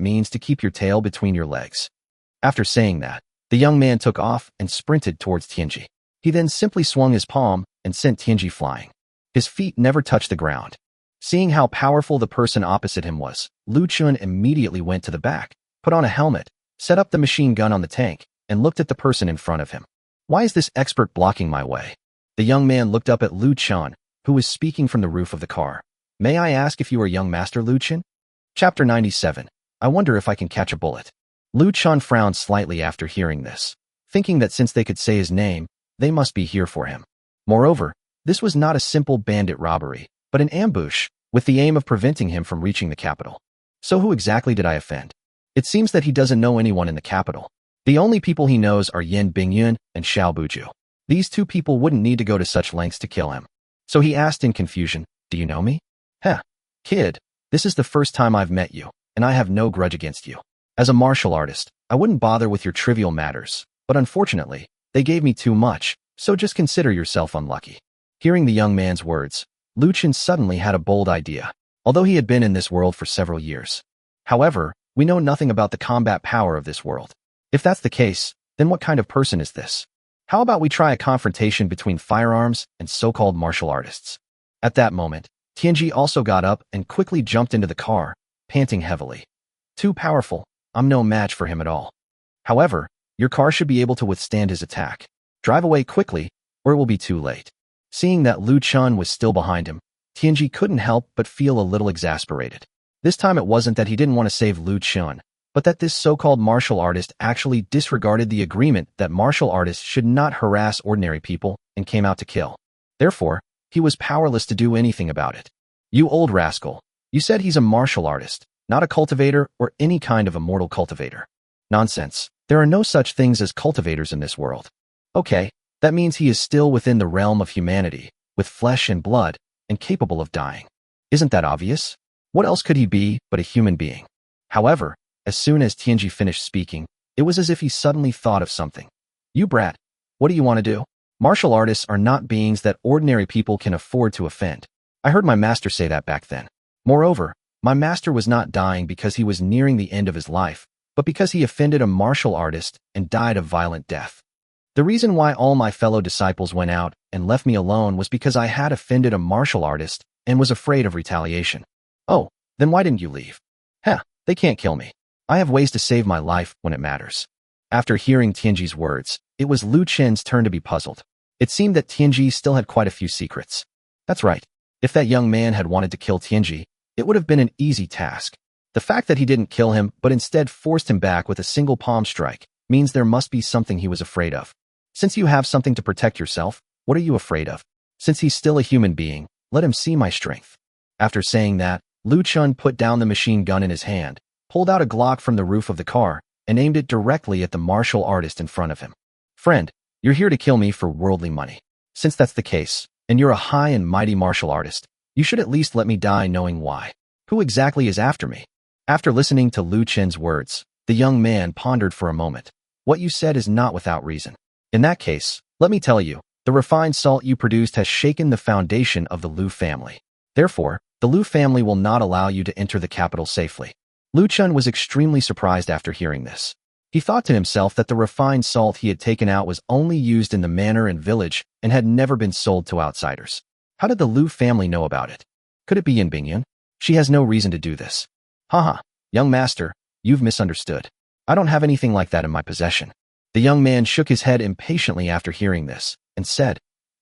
means to keep your tail between your legs?" After saying that, the young man took off and sprinted towards Tianji. He then simply swung his palm and sent Tianji flying. His feet never touched the ground. Seeing how powerful the person opposite him was, Lu Chen immediately went to the back, put on a helmet, set up the machine gun on the tank, and looked at the person in front of him. "Why is this expert blocking my way?" The young man looked up at Lu Chen, who was speaking from the roof of the car. "May I ask if you are young Master Lu Chen?" Chapter 97. I wonder if I can catch a bullet. Lu Chen frowned slightly after hearing this, thinking that since they could say his name, they must be here for him. Moreover, this was not a simple bandit robbery, but an ambush, with the aim of preventing him from reaching the capital. So who exactly did I offend? It seems that he doesn't know anyone in the capital. The only people he knows are Yin Bingyun and Xiao Buju. These two people wouldn't need to go to such lengths to kill him. So he asked in confusion, "Do you know me?" "Heh, kid, this is the first time I've met you, and I have no grudge against you. As a martial artist, I wouldn't bother with your trivial matters, but unfortunately, they gave me too much, so just consider yourself unlucky." Hearing the young man's words, Lu Chen suddenly had a bold idea, although he had been in this world for several years. "However, we know nothing about the combat power of this world. If that's the case, then what kind of person is this? How about we try a confrontation between firearms and so-called martial artists?" At that moment, Tianji also got up and quickly jumped into the car, panting heavily. "Too powerful. I'm no match for him at all. However, your car should be able to withstand his attack. Drive away quickly, or it will be too late." Seeing that Lu Chen was still behind him, Tianji couldn't help but feel a little exasperated. This time it wasn't that he didn't want to save Lu Chen, but that this so-called martial artist actually disregarded the agreement that martial artists should not harass ordinary people and came out to kill. Therefore, he was powerless to do anything about it. "You old rascal, you said he's a martial artist, not a cultivator or any kind of immortal cultivator." "Nonsense. There are no such things as cultivators in this world." "Okay, that means he is still within the realm of humanity, with flesh and blood, and capable of dying. Isn't that obvious? What else could he be but a human being?" However, as soon as Tianji finished speaking, it was as if he suddenly thought of something. "You brat, what do you want to do? Martial artists are not beings that ordinary people can afford to offend. I heard my master say that back then. Moreover, my master was not dying because he was nearing the end of his life, but because he offended a martial artist and died a violent death. The reason why all my fellow disciples went out and left me alone was because I had offended a martial artist and was afraid of retaliation." "Oh, then why didn't you leave?" "Heh, they can't kill me. I have ways to save my life when it matters." After hearing Tianji's words, it was Lu Chen's turn to be puzzled. It seemed that Tianji still had quite a few secrets. That's right. If that young man had wanted to kill Tianji, it would have been an easy task. The fact that he didn't kill him but instead forced him back with a single palm strike means there must be something he was afraid of. Since you have something to protect yourself, what are you afraid of? Since he's still a human being, let him see my strength. After saying that, Lu Chen put down the machine gun in his hand, pulled out a Glock from the roof of the car, and aimed it directly at the martial artist in front of him. "Friend, you're here to kill me for worldly money. Since that's the case, and you're a high and mighty martial artist, you should at least let me die knowing why. Who exactly is after me?" After listening to Lu Chen's words, the young man pondered for a moment. "What you said is not without reason. In that case, let me tell you, the refined salt you produced has shaken the foundation of the Lu family. Therefore, the Lu family will not allow you to enter the capital safely." Lu Chen was extremely surprised after hearing this. He thought to himself that the refined salt he had taken out was only used in the manor and village and had never been sold to outsiders. How did the Lu family know about it? Could it be Yin Bingyun? She has no reason to do this. Haha, young master, you've misunderstood. I don't have anything like that in my possession. The young man shook his head impatiently after hearing this, and said,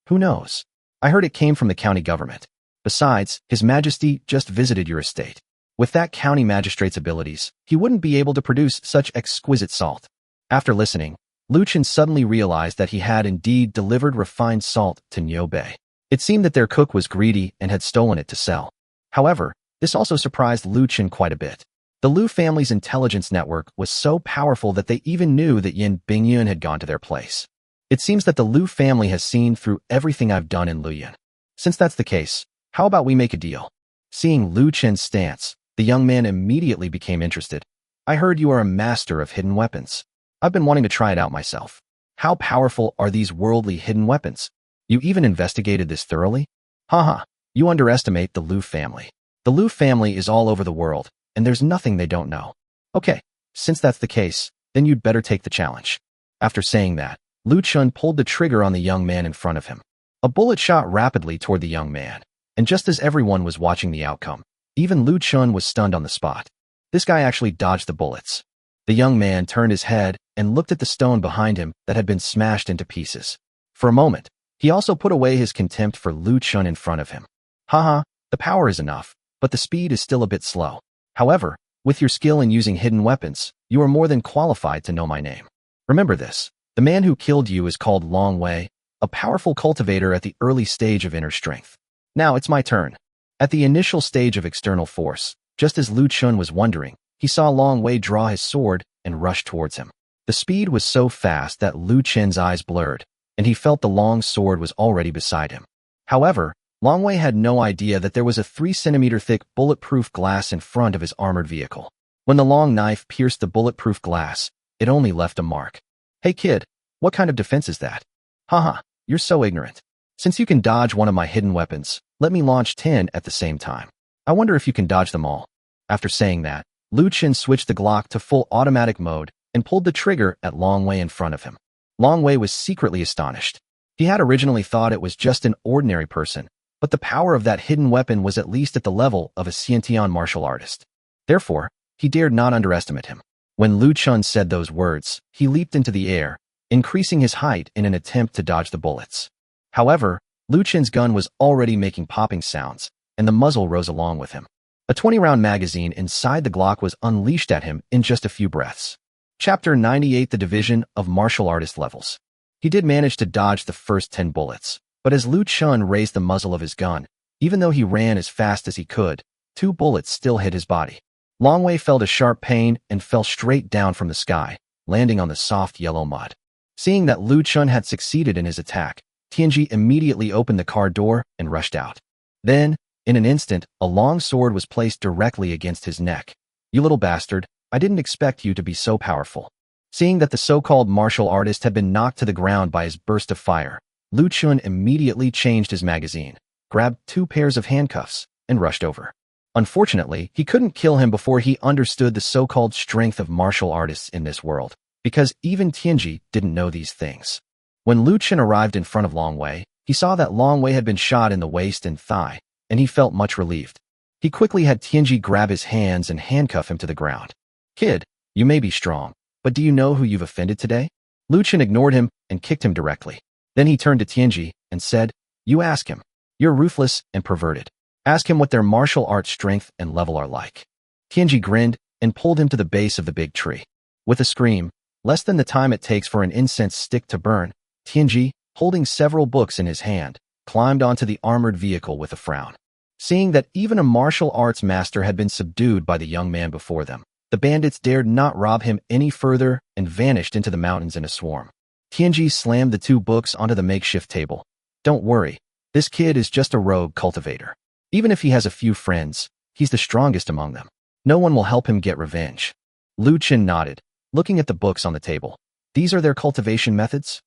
Who knows? I heard it came from the county government. Besides, His Majesty just visited your estate. With that county magistrate's abilities, he wouldn't be able to produce such exquisite salt. After listening, Lu Chen suddenly realized that he had indeed delivered refined salt to Niu Bei. It seemed that their cook was greedy and had stolen it to sell. However, this also surprised Lu Chen quite a bit. The Lu family's intelligence network was so powerful that they even knew that Yin Bingyun had gone to their place. It seems that the Lu family has seen through everything I've done in Luyan. Since that's the case, how about we make a deal? Seeing Lu Chen's stance, the young man immediately became interested. I heard you are a master of hidden weapons. I've been wanting to try it out myself. How powerful are these worldly hidden weapons? You even investigated this thoroughly? Haha, you underestimate the Lu family. The Lu family is all over the world, and there's nothing they don't know. Okay, since that's the case, then you'd better take the challenge. After saying that, Lu Chen pulled the trigger on the young man in front of him. A bullet shot rapidly toward the young man, and just as everyone was watching the outcome, even Lu Chen was stunned on the spot. This guy actually dodged the bullets. The young man turned his head and looked at the stone behind him that had been smashed into pieces. For a moment, he also put away his contempt for Lu Chen in front of him. Haha, the power is enough, but the speed is still a bit slow. However, with your skill in using hidden weapons, you are more than qualified to know my name. Remember this, the man who killed you is called Long Wei, a powerful cultivator at the early stage of inner strength. Now it's my turn. At the initial stage of external force, just as Lu Chen was wondering, he saw Long Wei draw his sword and rush towards him. The speed was so fast that Lu Chen's eyes blurred, and he felt the long sword was already beside him. However, Long Wei had no idea that there was a 3-centimeter thick bulletproof glass in front of his armored vehicle. When the long knife pierced the bulletproof glass, it only left a mark. Hey kid, what kind of defense is that? Haha, you're so ignorant. Since you can dodge one of my hidden weapons, let me launch 10 at the same time. I wonder if you can dodge them all. After saying that, Lu Chen switched the Glock to full automatic mode and pulled the trigger at Long Wei in front of him. Long Wei was secretly astonished. He had originally thought it was just an ordinary person, but the power of that hidden weapon was at least at the level of a Xiantian martial artist. Therefore, he dared not underestimate him. When Lu Chen said those words, he leaped into the air, increasing his height in an attempt to dodge the bullets. However, Lu Chen's gun was already making popping sounds, and the muzzle rose along with him. A 20-round magazine inside the Glock was unleashed at him in just a few breaths. Chapter 98: The Division of Martial Artist Levels. He did manage to dodge the first 10 bullets, but as Lu Chen raised the muzzle of his gun, even though he ran as fast as he could, 2 bullets still hit his body. Long Wei felt a sharp pain and fell straight down from the sky, landing on the soft yellow mud. Seeing that Lu Chen had succeeded in his attack, Tianji immediately opened the car door and rushed out. Then, in an instant, a long sword was placed directly against his neck. You little bastard, I didn't expect you to be so powerful. Seeing that the so-called martial artist had been knocked to the ground by his burst of fire, Lu Chen immediately changed his magazine, grabbed 2 pairs of handcuffs, and rushed over. Unfortunately, he couldn't kill him before he understood the so-called strength of martial artists in this world, because even Tianji didn't know these things. When Lu Chen arrived in front of Long Wei, he saw that Long Wei had been shot in the waist and thigh, and he felt much relieved. He quickly had Tianji grab his hands and handcuff him to the ground. Kid, you may be strong, but do you know who you've offended today? Lu Chen ignored him and kicked him directly. Then he turned to Tianji and said, You ask him. You're ruthless and perverted. Ask him what their martial arts strength and level are like. Tianji grinned and pulled him to the base of the big tree. With a scream, less than the time it takes for an incense stick to burn, Tianji, holding several books in his hand, climbed onto the armored vehicle with a frown. Seeing that even a martial arts master had been subdued by the young man before them, the bandits dared not rob him any further and vanished into the mountains in a swarm. Tianji slammed the 2 books onto the makeshift table. Don't worry, this kid is just a rogue cultivator. Even if he has a few friends, he's the strongest among them. No one will help him get revenge. Lu Chen nodded, looking at the books on the table. These are their cultivation methods?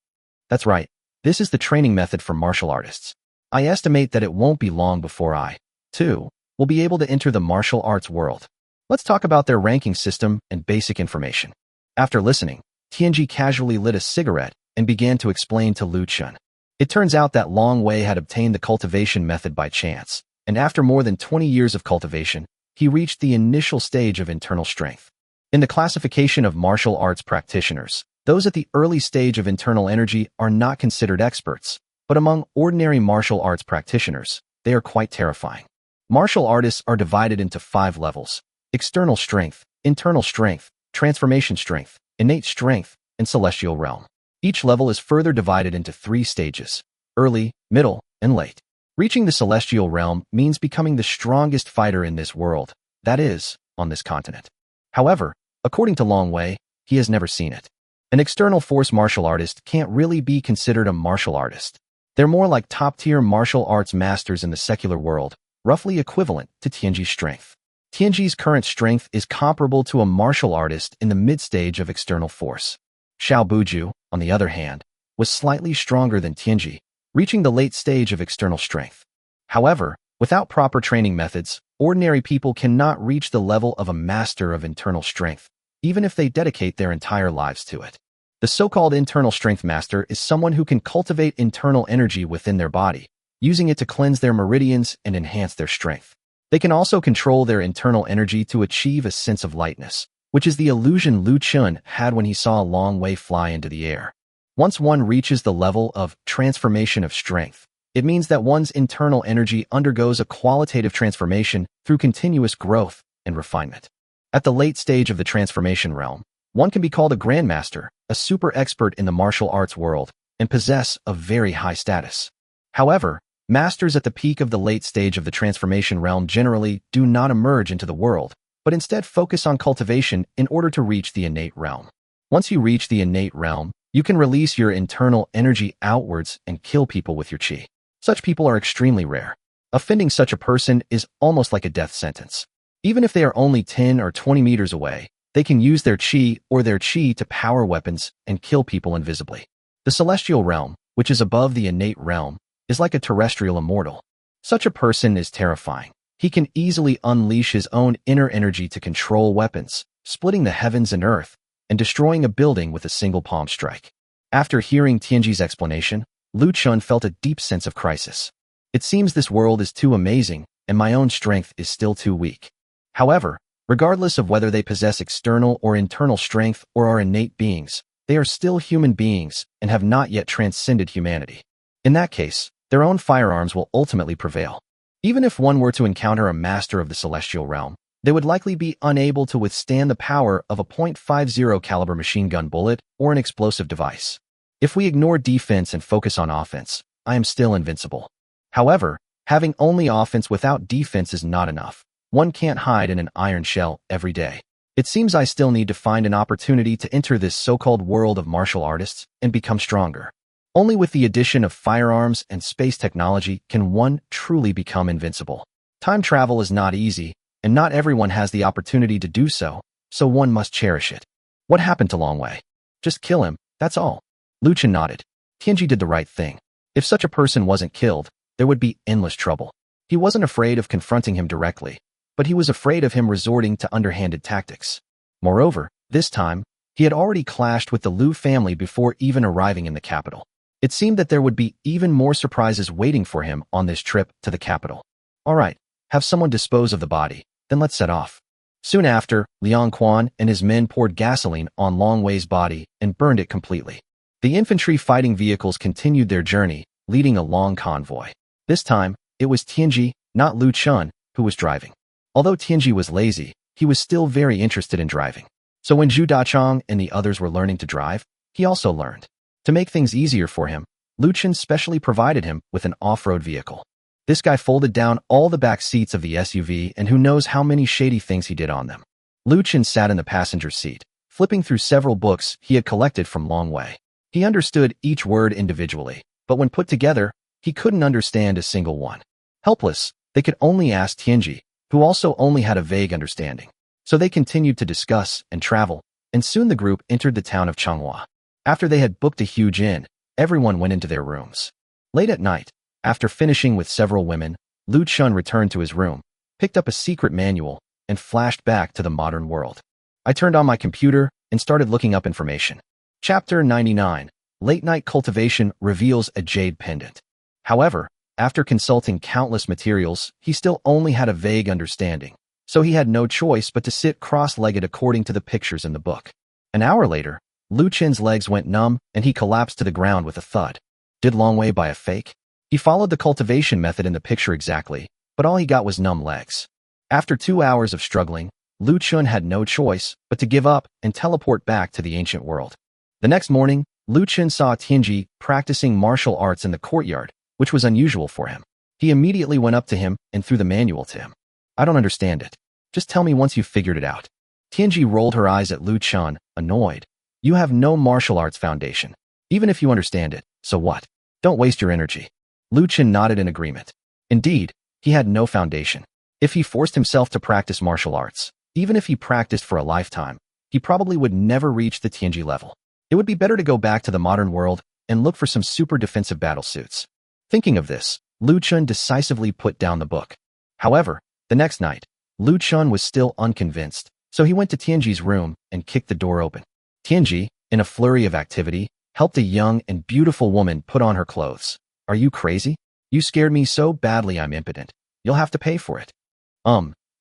That's right, this is the training method for martial artists. I estimate that it won't be long before I, too, will be able to enter the martial arts world. Let's talk about their ranking system and basic information. After listening, Tianji casually lit a cigarette and began to explain to Lu Chen. It turns out that Long Wei had obtained the cultivation method by chance, and after more than 20 years of cultivation, he reached the initial stage of internal strength. In the classification of martial arts practitioners, those at the early stage of internal energy are not considered experts, but among ordinary martial arts practitioners, they are quite terrifying. Martial artists are divided into 5 levels: external strength, internal strength, transformation strength, innate strength, and celestial realm. Each level is further divided into 3 stages: early, middle, and late. Reaching the celestial realm means becoming the strongest fighter in this world, that is, on this continent. However, according to Long Wei, he has never seen it. An external force martial artist can't really be considered a martial artist. They're more like top-tier martial arts masters in the secular world, roughly equivalent to Tianji's strength. Tianji's current strength is comparable to a martial artist in the mid-stage of external force. Xiao Buju, on the other hand, was slightly stronger than Tianji, reaching the late stage of external strength. However, without proper training methods, ordinary people cannot reach the level of a master of internal strength, even if they dedicate their entire lives to it. The so-called internal strength master is someone who can cultivate internal energy within their body, using it to cleanse their meridians and enhance their strength. They can also control their internal energy to achieve a sense of lightness, which is the illusion Lu Chen had when he saw Long Wei fly into the air. Once one reaches the level of transformation of strength, it means that one's internal energy undergoes a qualitative transformation through continuous growth and refinement. At the late stage of the transformation realm, one can be called a grandmaster, a super expert in the martial arts world, and possess a very high status. However, masters at the peak of the late stage of the transformation realm generally do not emerge into the world, but instead focus on cultivation in order to reach the innate realm. Once you reach the innate realm, you can release your internal energy outwards and kill people with your chi. Such people are extremely rare. Offending such a person is almost like a death sentence. Even if they are only 10 or 20 meters away, they can use their chi to power weapons and kill people invisibly. The celestial realm, which is above the innate realm, is like a terrestrial immortal. Such a person is terrifying. He can easily unleash his own inner energy to control weapons, splitting the heavens and earth, and destroying a building with a single palm strike. After hearing Tianji's explanation, Lu Chen felt a deep sense of crisis. It seems this world is too amazing, and my own strength is still too weak. However, regardless of whether they possess external or internal strength or are innate beings, they are still human beings and have not yet transcended humanity. In that case, their own firearms will ultimately prevail. Even if one were to encounter a master of the celestial realm, they would likely be unable to withstand the power of a .50 caliber machine gun bullet or an explosive device. If we ignore defense and focus on offense, I am still invincible. However, having only offense without defense is not enough. One can't hide in an iron shell every day. It seems I still need to find an opportunity to enter this so-called world of martial artists and become stronger. Only with the addition of firearms and space technology can one truly become invincible. Time travel is not easy, and not everyone has the opportunity to do so, so one must cherish it. What happened to Long Wei? Just kill him, that's all. Lu Chen nodded. Tianji did the right thing. If such a person wasn't killed, there would be endless trouble. He wasn't afraid of confronting him directly, but he was afraid of him resorting to underhanded tactics. Moreover, this time, he had already clashed with the Lu family before even arriving in the capital. It seemed that there would be even more surprises waiting for him on this trip to the capital. All right, have someone dispose of the body, then let's set off. Soon after, Liang Quan and his men poured gasoline on Long Wei's body and burned it completely. The infantry fighting vehicles continued their journey, leading a long convoy. This time, it was Tianji, not Lu Chen, who was driving. Although Tianji was lazy, he was still very interested in driving. So when Zhu Dachang and the others were learning to drive, he also learned. To make things easier for him, Lu Chen specially provided him with an off-road vehicle. This guy folded down all the back seats of the SUV, and who knows how many shady things he did on them. Lu Chen sat in the passenger seat, flipping through several books he had collected from Long Wei. He understood each word individually, but when put together, he couldn't understand a single one. Helpless, they could only ask Tianji, who also only had a vague understanding. So they continued to discuss and travel, and soon the group entered the town of Changhua. After they had booked a huge inn, everyone went into their rooms. Late at night, after finishing with several women, Lu Chen returned to his room, picked up a secret manual, and flashed back to the modern world. I turned on my computer and started looking up information. Chapter 99. late-night cultivation reveals a jade pendant. However, after consulting countless materials, he still only had a vague understanding, so he had no choice but to sit cross-legged according to the pictures in the book. An hour later, Lu Chen's legs went numb and he collapsed to the ground with a thud. Did Long Wei buy a fake? He followed the cultivation method in the picture exactly, but all he got was numb legs. After 2 hours of struggling, Lu Chen had no choice but to give up and teleport back to the ancient world. The next morning, Lu Chen saw Tianji practicing martial arts in the courtyard, which was unusual for him. He immediately went up to him and threw the manual to him. I don't understand it. Just tell me once you've figured it out. Tianji rolled her eyes at Lu Chen, annoyed. You have no martial arts foundation. Even if you understand it, so what? Don't waste your energy. Lu Chen nodded in agreement. Indeed, he had no foundation. If he forced himself to practice martial arts, even if he practiced for a lifetime, he probably would never reach the Tianji level. It would be better to go back to the modern world and look for some super defensive battle suits. Thinking of this, Lu Chen decisively put down the book. However, the next night, Lu Chen was still unconvinced, so he went to Tianji's room and kicked the door open. Tianji, in a flurry of activity, helped a young and beautiful woman put on her clothes. Are you crazy? You scared me so badly I'm impotent. You'll have to pay for it.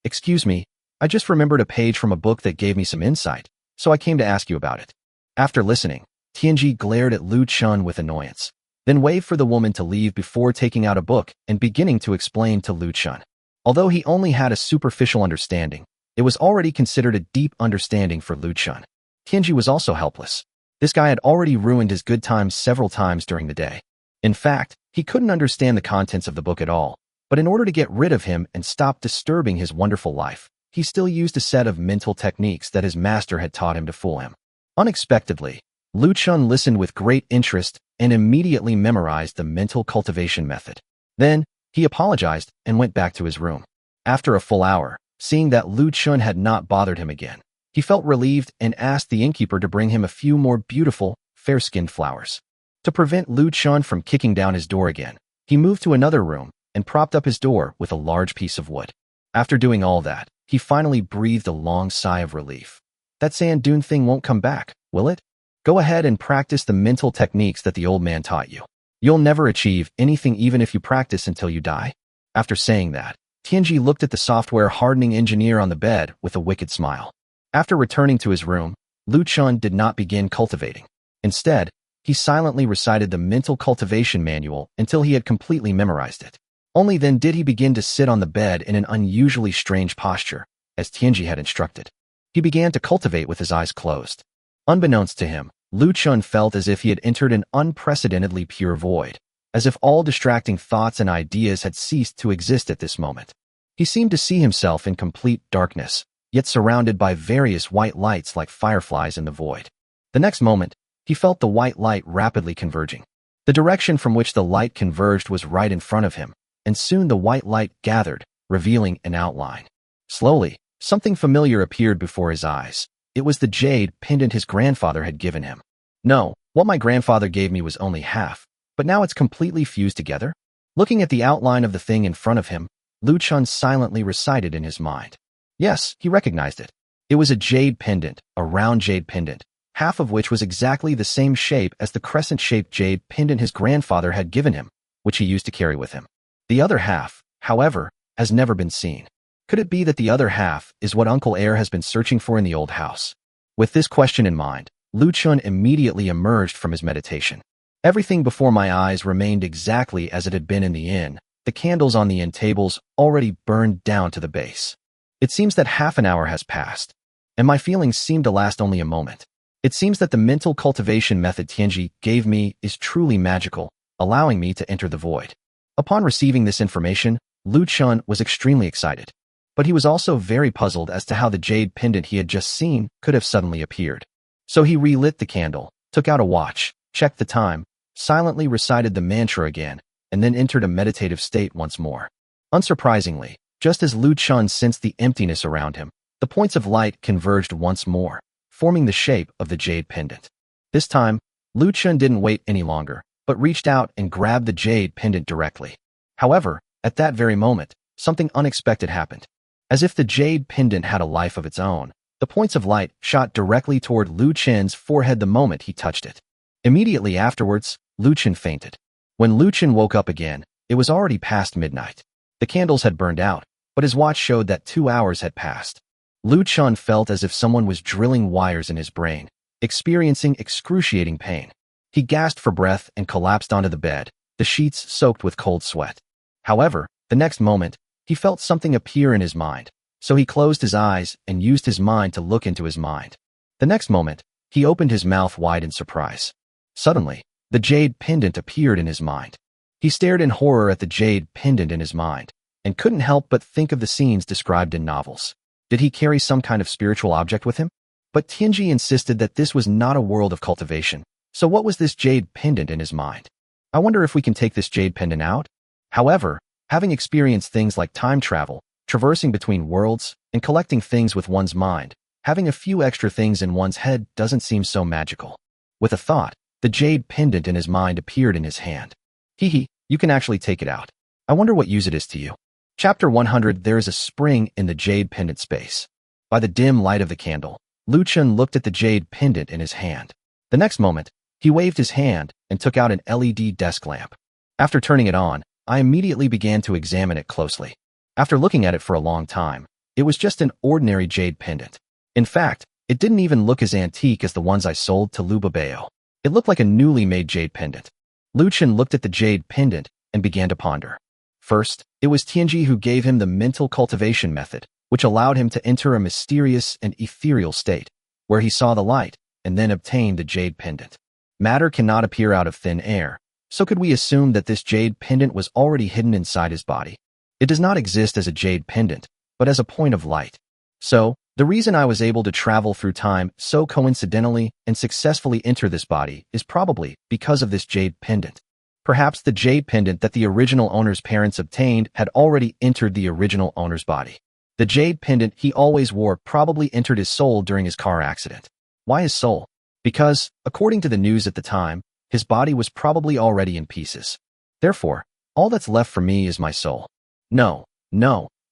Excuse me, I just remembered a page from a book that gave me some insight, so I came to ask you about it. After listening, Tianji glared at Lu Chen with annoyance, then waved for the woman to leave before taking out a book and beginning to explain to Lu Chen. Although he only had a superficial understanding, it was already considered a deep understanding for Lu Chen. Tianji was also helpless. This guy had already ruined his good times several times during the day. In fact, he couldn't understand the contents of the book at all, but in order to get rid of him and stop disturbing his wonderful life, he still used a set of mental techniques that his master had taught him to fool him. Unexpectedly, Lu Chen listened with great interest and immediately memorized the mental cultivation method. Then, he apologized and went back to his room. After a full hour, seeing that Lu Chen had not bothered him again, he felt relieved and asked the innkeeper to bring him a few more beautiful, fair-skinned flowers. To prevent Lu Chen from kicking down his door again, he moved to another room and propped up his door with a large piece of wood. After doing all that, he finally breathed a long sigh of relief. That sand dune thing won't come back, will it? Go ahead and practice the mental techniques that the old man taught you. You'll never achieve anything even if you practice until you die. After saying that, Tianji looked at the software hardening engineer on the bed with a wicked smile. After returning to his room, Lu Chen did not begin cultivating. Instead, he silently recited the mental cultivation manual until he had completely memorized it. Only then did he begin to sit on the bed in an unusually strange posture, as Tianji had instructed. He began to cultivate with his eyes closed. Unbeknownst to him, Lu Chen felt as if he had entered an unprecedentedly pure void, as if all distracting thoughts and ideas had ceased to exist at this moment. He seemed to see himself in complete darkness, yet surrounded by various white lights like fireflies in the void. The next moment, he felt the white light rapidly converging. The direction from which the light converged was right in front of him, and soon the white light gathered, revealing an outline. Slowly, something familiar appeared before his eyes. It was the jade pendant his grandfather had given him. No, what my grandfather gave me was only half, but now it's completely fused together. Looking at the outline of the thing in front of him, Lu Chen silently recited in his mind. Yes, he recognized it. It was a jade pendant, a round jade pendant, half of which was exactly the same shape as the crescent-shaped jade pendant his grandfather had given him, which he used to carry with him. The other half, however, has never been seen. Could it be that the other half is what Uncle Air has been searching for in the old house? With this question in mind, Lu Chen immediately emerged from his meditation. Everything before my eyes remained exactly as it had been in the inn, the candles on the inn tables already burned down to the base. It seems that half an hour has passed, and my feelings seem to last only a moment. It seems that the mental cultivation method Tianji gave me is truly magical, allowing me to enter the void. Upon receiving this information, Lu Chen was extremely excited. But he was also very puzzled as to how the jade pendant he had just seen could have suddenly appeared. So he relit the candle, took out a watch, checked the time, silently recited the mantra again, and then entered a meditative state once more. Unsurprisingly, just as Lu Chen sensed the emptiness around him, the points of light converged once more, forming the shape of the jade pendant. This time, Lu Chen didn't wait any longer, but reached out and grabbed the jade pendant directly. However, at that very moment, something unexpected happened. As if the jade pendant had a life of its own, the points of light shot directly toward Lu Chen's forehead the moment he touched it. Immediately afterwards, Lu Chen fainted. When Lu Chen woke up again, it was already past midnight. The candles had burned out, but his watch showed that 2 hours had passed. Lu Chen felt as if someone was drilling wires in his brain, experiencing excruciating pain. He gasped for breath and collapsed onto the bed, the sheets soaked with cold sweat. However, the next moment, he felt something appear in his mind, so he closed his eyes and used his mind to look into his mind. The next moment, he opened his mouth wide in surprise. Suddenly, the jade pendant appeared in his mind. He stared in horror at the jade pendant in his mind, and couldn't help but think of the scenes described in novels. Did he carry some kind of spiritual object with him? But Tianji insisted that this was not a world of cultivation, so what was this jade pendant in his mind? I wonder if we can take this jade pendant out? However, having experienced things like time travel, traversing between worlds, and collecting things with one's mind, having a few extra things in one's head doesn't seem so magical. With a thought, the jade pendant in his mind appeared in his hand. Hee, you can actually take it out. I wonder what use it is to you. Chapter 100. There is a spring in the jade pendant space. By the dim light of the candle, Lu Chen looked at the jade pendant in his hand. The next moment, he waved his hand and took out an LED desk lamp. After turning it on, I immediately began to examine it closely. After looking at it for a long time, it was just an ordinary jade pendant. In fact, it didn't even look as antique as the ones I sold to Lu Babao. It looked like a newly made jade pendant. Lu Chen looked at the jade pendant and began to ponder. First, it was Tianji who gave him the mental cultivation method, which allowed him to enter a mysterious and ethereal state, where he saw the light and then obtained the jade pendant. Matter cannot appear out of thin air, so could we assume that this jade pendant was already hidden inside his body? It does not exist as a jade pendant, but as a point of light. So, the reason I was able to travel through time so coincidentally and successfully enter this body is probably because of this jade pendant. Perhaps the jade pendant that the original owner's parents obtained had already entered the original owner's body. The jade pendant he always wore probably entered his soul during his car accident. Why his soul? Because, according to the news at the time, his body was probably already in pieces. Therefore, all that's left for me is my soul. No.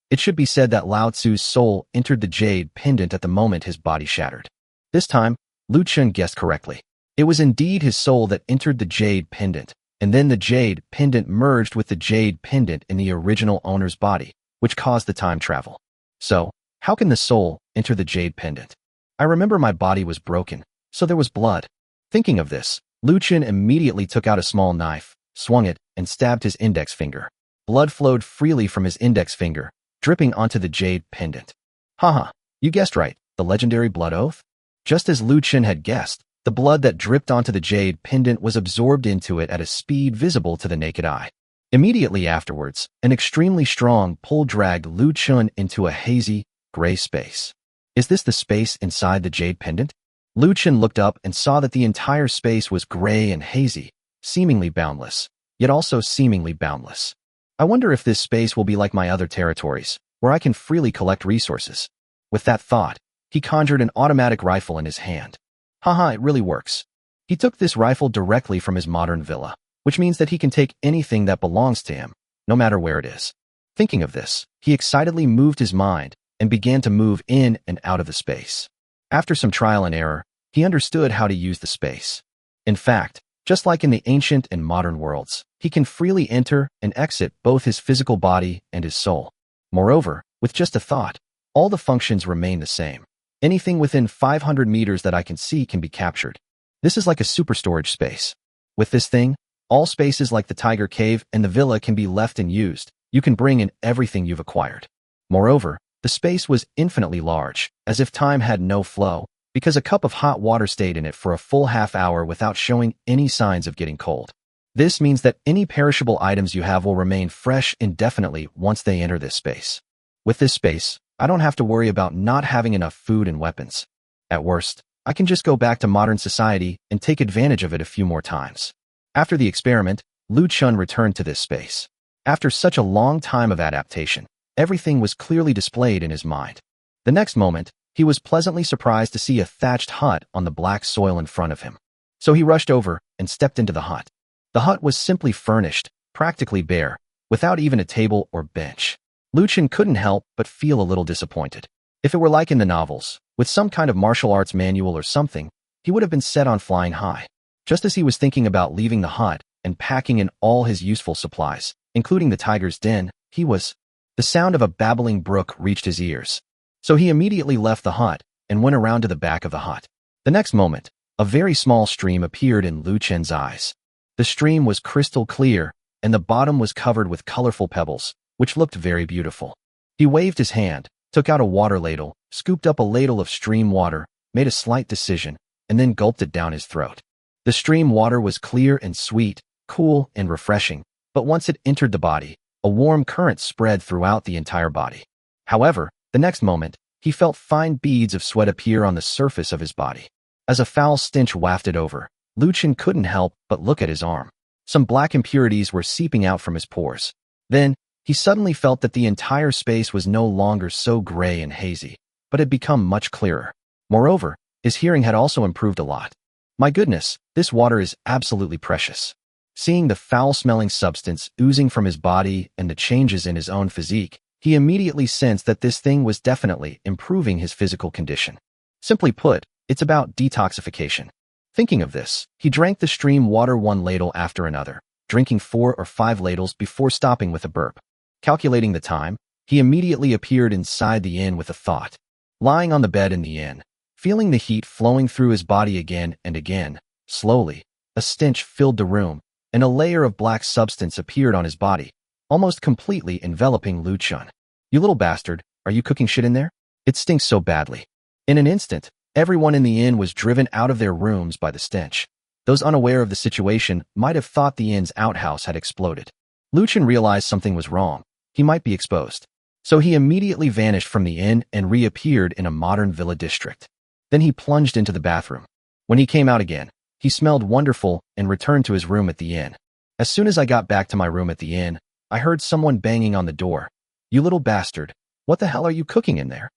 It should be said that Lao Tzu's soul entered the jade pendant at the moment his body shattered. This time, Lu Chen guessed correctly. It was indeed his soul that entered the jade pendant, and then the jade pendant merged with the jade pendant in the original owner's body, which caused the time travel. So, how can the soul enter the jade pendant? I remember my body was broken, so there was blood. Thinking of this, Lu Chen immediately took out a small knife, swung it, and stabbed his index finger. Blood flowed freely from his index finger, dripping onto the jade pendant. Haha, you guessed right, the legendary blood oath? Just as Lu Chen had guessed, the blood that dripped onto the jade pendant was absorbed into it at a speed visible to the naked eye. Immediately afterwards, an extremely strong pull dragged Lu Chen into a hazy, gray space. Is this the space inside the jade pendant? Lu Chen looked up and saw that the entire space was gray and hazy, seemingly boundless, yet also seemingly boundless. I wonder if this space will be like my other territories, where I can freely collect resources. With that thought, he conjured an automatic rifle in his hand. Haha, it really works. He took this rifle directly from his modern villa, which means that he can take anything that belongs to him, no matter where it is. Thinking of this, he excitedly moved his mind and began to move in and out of the space. After some trial and error, he understood how to use the space. In fact, just like in the ancient and modern worlds, he can freely enter and exit both his physical body and his soul. Moreover, with just a thought, all the functions remain the same. Anything within 500 meters that I can see can be captured. This is like a super storage space. With this thing, all spaces like the Tiger Cave and the villa can be left and used. You can bring in everything you've acquired. Moreover, the space was infinitely large, as if time had no flow, because a cup of hot water stayed in it for a full half hour without showing any signs of getting cold. This means that any perishable items you have will remain fresh indefinitely once they enter this space. With this space, I don't have to worry about not having enough food and weapons. At worst, I can just go back to modern society and take advantage of it a few more times. After the experiment, Lu Chen returned to this space. After such a long time of adaptation, everything was clearly displayed in his mind. The next moment, he was pleasantly surprised to see a thatched hut on the black soil in front of him. So he rushed over and stepped into the hut. The hut was simply furnished, practically bare, without even a table or bench. Lu Chen couldn't help but feel a little disappointed. If it were like in the novels, with some kind of martial arts manual or something, he would have been set on flying high. Just as he was thinking about leaving the hut and packing in all his useful supplies, including the tiger's den, the sound of a babbling brook reached his ears. So he immediately left the hut and went around to the back of the hut. The next moment, a very small stream appeared in Lu Chen's eyes. The stream was crystal clear, and the bottom was covered with colorful pebbles, which looked very beautiful. He waved his hand, took out a water ladle, scooped up a ladle of stream water, made a slight decision, and then gulped it down his throat. The stream water was clear and sweet, cool and refreshing, but once it entered the body, a warm current spread throughout the entire body. However, the next moment, he felt fine beads of sweat appear on the surface of his body. As a foul stench wafted over, Lu Chen couldn't help but look at his arm. Some black impurities were seeping out from his pores. Then, he suddenly felt that the entire space was no longer so gray and hazy, but had become much clearer. Moreover, his hearing had also improved a lot. My goodness, this water is absolutely precious. Seeing the foul-smelling substance oozing from his body and the changes in his own physique, he immediately sensed that this thing was definitely improving his physical condition. Simply put, it's about detoxification. Thinking of this, he drank the stream water one ladle after another, drinking 4 or 5 ladles before stopping with a burp. Calculating the time, he immediately appeared inside the inn with a thought. Lying on the bed in the inn, feeling the heat flowing through his body again and again, slowly, a stench filled the room, and a layer of black substance appeared on his body, almost completely enveloping Lu Chen. You little bastard, are you cooking shit in there? It stinks so badly. In an instant, everyone in the inn was driven out of their rooms by the stench. Those unaware of the situation might have thought the inn's outhouse had exploded. Lu Chen realized something was wrong. He might be exposed. So he immediately vanished from the inn and reappeared in a modern villa district. Then he plunged into the bathroom. When he came out again, he smelled wonderful and returned to his room at the inn. As soon as I got back to my room at the inn, I heard someone banging on the door. You little bastard, what the hell are you cooking in there?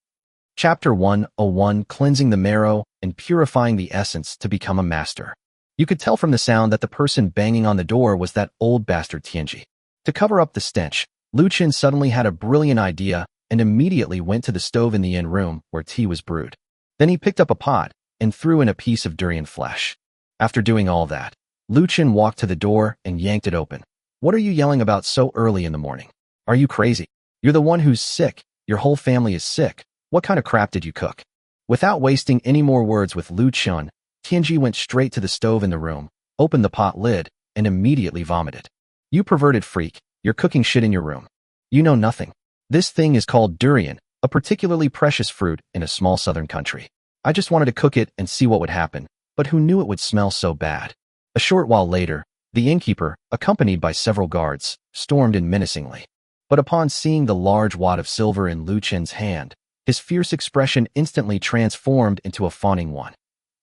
Chapter 101, Cleansing the Marrow and Purifying the Essence to Become a Master. You could tell from the sound that the person banging on the door was that old bastard Tianji. To cover up the stench, Lu Chen suddenly had a brilliant idea and immediately went to the stove in the inn room where tea was brewed. Then he picked up a pot and threw in a piece of durian flesh. After doing all that, Lu Chen walked to the door and yanked it open. What are you yelling about so early in the morning? Are you crazy? You're the one who's sick. Your whole family is sick. What kind of crap did you cook? Without wasting any more words with Lu Chen, Tianji went straight to the stove in the room, opened the pot lid, and immediately vomited. You perverted freak, you're cooking shit in your room. You know nothing. This thing is called durian, a particularly precious fruit in a small southern country. I just wanted to cook it and see what would happen, but who knew it would smell so bad? A short while later, the innkeeper, accompanied by several guards, stormed in menacingly. But upon seeing the large wad of silver in Lu Chen's hand, his fierce expression instantly transformed into a fawning one.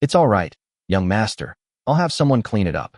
It's all right, young master. I'll have someone clean it up.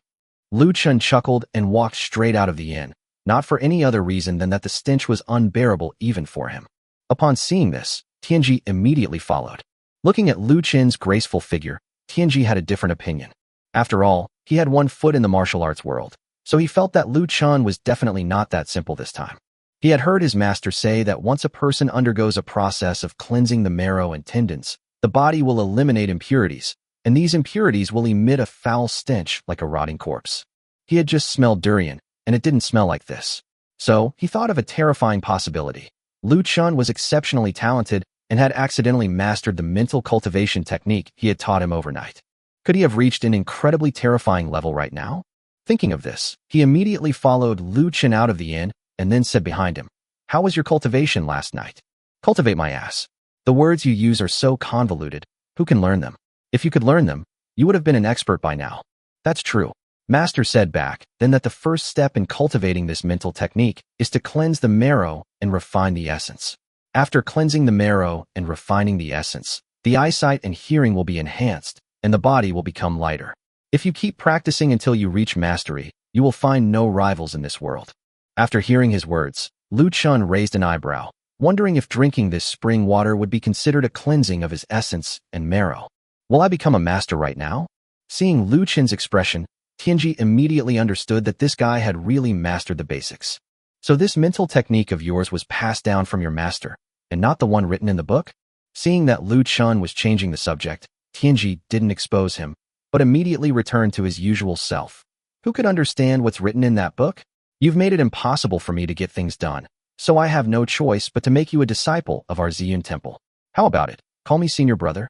Lu Chen chuckled and walked straight out of the inn, not for any other reason than that the stench was unbearable even for him. Upon seeing this, Tianji immediately followed. Looking at Lu Chen's graceful figure, Tianji had a different opinion. After all, he had one foot in the martial arts world, so he felt that Lu Chen was definitely not that simple this time. He had heard his master say that once a person undergoes a process of cleansing the marrow and tendons, the body will eliminate impurities, and these impurities will emit a foul stench like a rotting corpse. He had just smelled durian, and it didn't smell like this. So, he thought of a terrifying possibility. Lu Chen was exceptionally talented and had accidentally mastered the mental cultivation technique he had taught him overnight. Could he have reached an incredibly terrifying level right now? Thinking of this, he immediately followed Lu Chen out of the inn and then said behind him, "How was your cultivation last night?" "Cultivate my ass. The words you use are so convoluted. Who can learn them? If you could learn them, you would have been an expert by now." "That's true." Master said back then that the first step in cultivating this mental technique is to cleanse the marrow and refine the essence. After cleansing the marrow and refining the essence, the eyesight and hearing will be enhanced, and the body will become lighter. If you keep practicing until you reach mastery, you will find no rivals in this world. After hearing his words, Lu Chen raised an eyebrow, wondering if drinking this spring water would be considered a cleansing of his essence and marrow. Will I become a master right now? Seeing Lu Chen's expression, Tianji immediately understood that this guy had really mastered the basics. So this mental technique of yours was passed down from your master, and not the one written in the book? Seeing that Lu Chen was changing the subject, Tianji didn't expose him, but immediately returned to his usual self. Who could understand what's written in that book? You've made it impossible for me to get things done, so I have no choice but to make you a disciple of our Ziyun temple. How about it? Call me senior brother.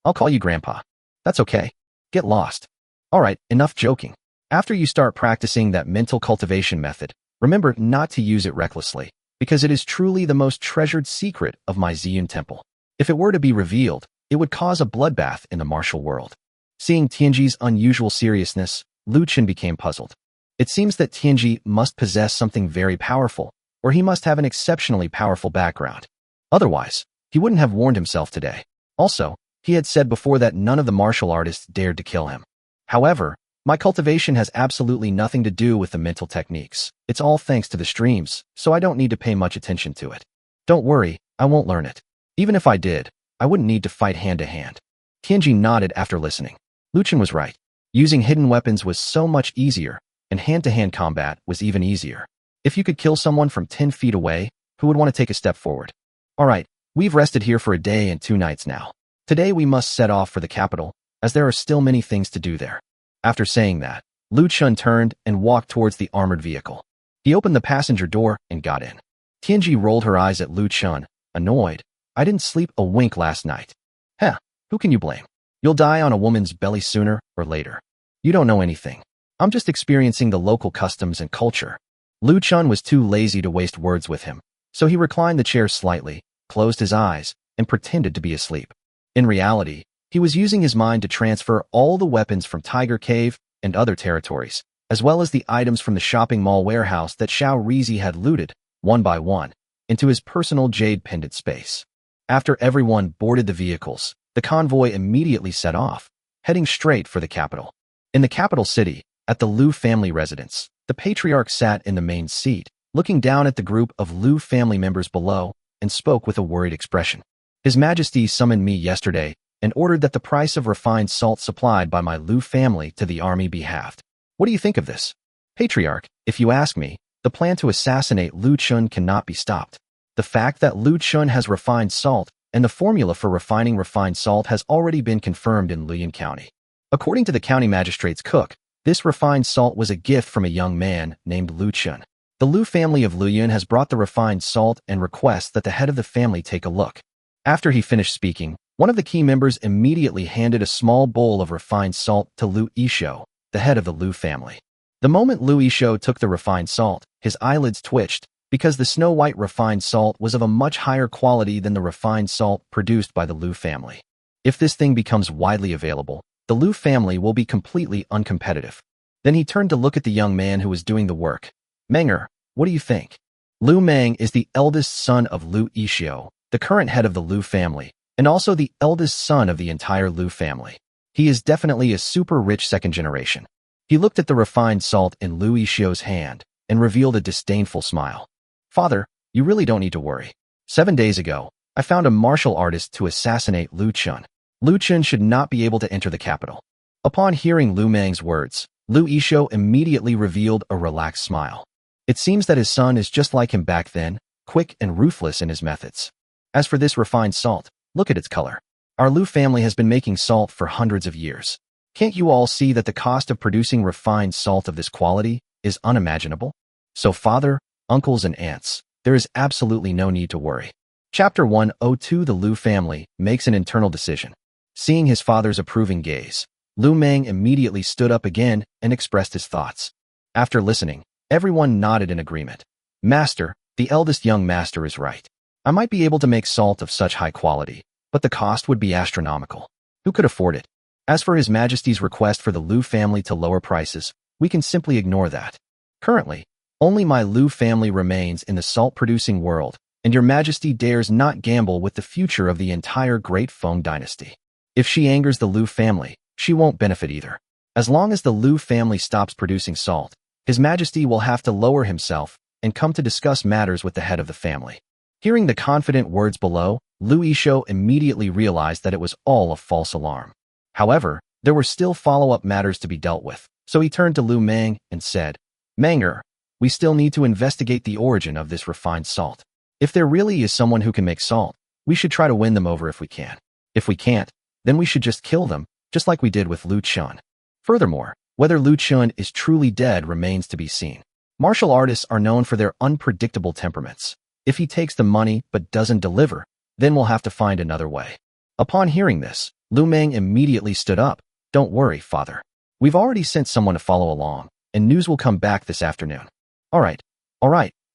I'll call you grandpa. That's okay. Get lost. All right, enough joking. After you start practicing that mental cultivation method, remember not to use it recklessly, because it is truly the most treasured secret of my Ziyun temple. If it were to be revealed, it would cause a bloodbath in the martial world. Seeing Tianji's unusual seriousness, Lu Chen became puzzled. It seems that Tianji must possess something very powerful, or he must have an exceptionally powerful background. Otherwise, he wouldn't have warned himself today. Also, he had said before that none of the martial artists dared to kill him. However, my cultivation has absolutely nothing to do with the mental techniques. It's all thanks to the streams, so I don't need to pay much attention to it. Don't worry, I won't learn it. Even if I did, I wouldn't need to fight hand-to-hand. Tianji nodded after listening. Lu Chen was right. Using hidden weapons was so much easier, and hand-to-hand combat was even easier. If you could kill someone from 10 feet away, who would want to take a step forward? All right, we've rested here for a day and 2 nights now. Today we must set off for the capital, as there are still many things to do there. After saying that, Lu Chen turned and walked towards the armored vehicle. He opened the passenger door and got in. Tianji rolled her eyes at Lu Chen, annoyed. I didn't sleep a wink last night. Heh, who can you blame? You'll die on a woman's belly sooner or later. You don't know anything. I'm just experiencing the local customs and culture. Lu Chen was too lazy to waste words with him, so he reclined the chair slightly, closed his eyes, and pretended to be asleep. In reality, he was using his mind to transfer all the weapons from Tiger Cave and other territories, as well as the items from the shopping mall warehouse that Xiao Rizi had looted, one by one, into his personal jade pendant space. After everyone boarded the vehicles, the convoy immediately set off, heading straight for the capital. In the capital city, at the Lu family residence, the patriarch sat in the main seat, looking down at the group of Lu family members below, and spoke with a worried expression. His Majesty summoned me yesterday and ordered that the price of refined salt supplied by my Lu family to the army be halved. What do you think of this? Patriarch, if you ask me, the plan to assassinate Lu Chen cannot be stopped. The fact that Lu Chen has refined salt and the formula for refining refined salt has already been confirmed in Luyan County. According to the county magistrate's cook, this refined salt was a gift from a young man named Lu Chen. The Lu family of Luyan has brought the refined salt and requests that the head of the family take a look. After he finished speaking, one of the key members immediately handed a small bowl of refined salt to Lu Yishou, the head of the Lu family. The moment Lu Yishou took the refined salt, his eyelids twitched, because the snow-white refined salt was of a much higher quality than the refined salt produced by the Lu family. If this thing becomes widely available, the Lu family will be completely uncompetitive. Then he turned to look at the young man who was doing the work. Menger, what do you think? Lu Meng is the eldest son of Lu Yishou, the current head of the Lu family, and also the eldest son of the entire Lu family. He is definitely a super rich second generation. He looked at the refined salt in Lu Yishou's hand and revealed a disdainful smile. Father, you really don't need to worry. 7 days ago, I found a martial artist to assassinate Lu Chen. Lu Chen should not be able to enter the capital. Upon hearing Lu Meng's words, Lu Yishou immediately revealed a relaxed smile. It seems that his son is just like him back then, quick and ruthless in his methods. As for this refined salt, look at its color. Our Lu family has been making salt for hundreds of years. Can't you all see that the cost of producing refined salt of this quality is unimaginable? So father, uncles and aunts, there is absolutely no need to worry. Chapter 102 The Lu family makes an internal decision. Seeing his father's approving gaze, Lu Meng immediately stood up again and expressed his thoughts. After listening, everyone nodded in agreement. Master, the eldest young master is right. I might be able to make salt of such high quality, but the cost would be astronomical. Who could afford it? As for His Majesty's request for the Lu family to lower prices, we can simply ignore that. Currently, only my Lu family remains in the salt-producing world, and Your Majesty dares not gamble with the future of the entire Great Feng dynasty. If she angers the Lu family, she won't benefit either. As long as the Lu family stops producing salt, His Majesty will have to lower himself and come to discuss matters with the head of the family. Hearing the confident words below, Lu Yishou immediately realized that it was all a false alarm. However, there were still follow-up matters to be dealt with, so he turned to Lu Meng and said, Menger, we still need to investigate the origin of this refined salt. If there really is someone who can make salt, we should try to win them over if we can. If we can't, then we should just kill them just like we did with Lu Chen. Furthermore, whether Lu Chen is truly dead remains to be seen. Martial artists are known for their unpredictable temperaments. If he takes the money but doesn't deliver, then we'll have to find another way. Upon hearing this, Lu Meng immediately stood up. Don't worry, father. We've already sent someone to follow along, and news will come back this afternoon. All right,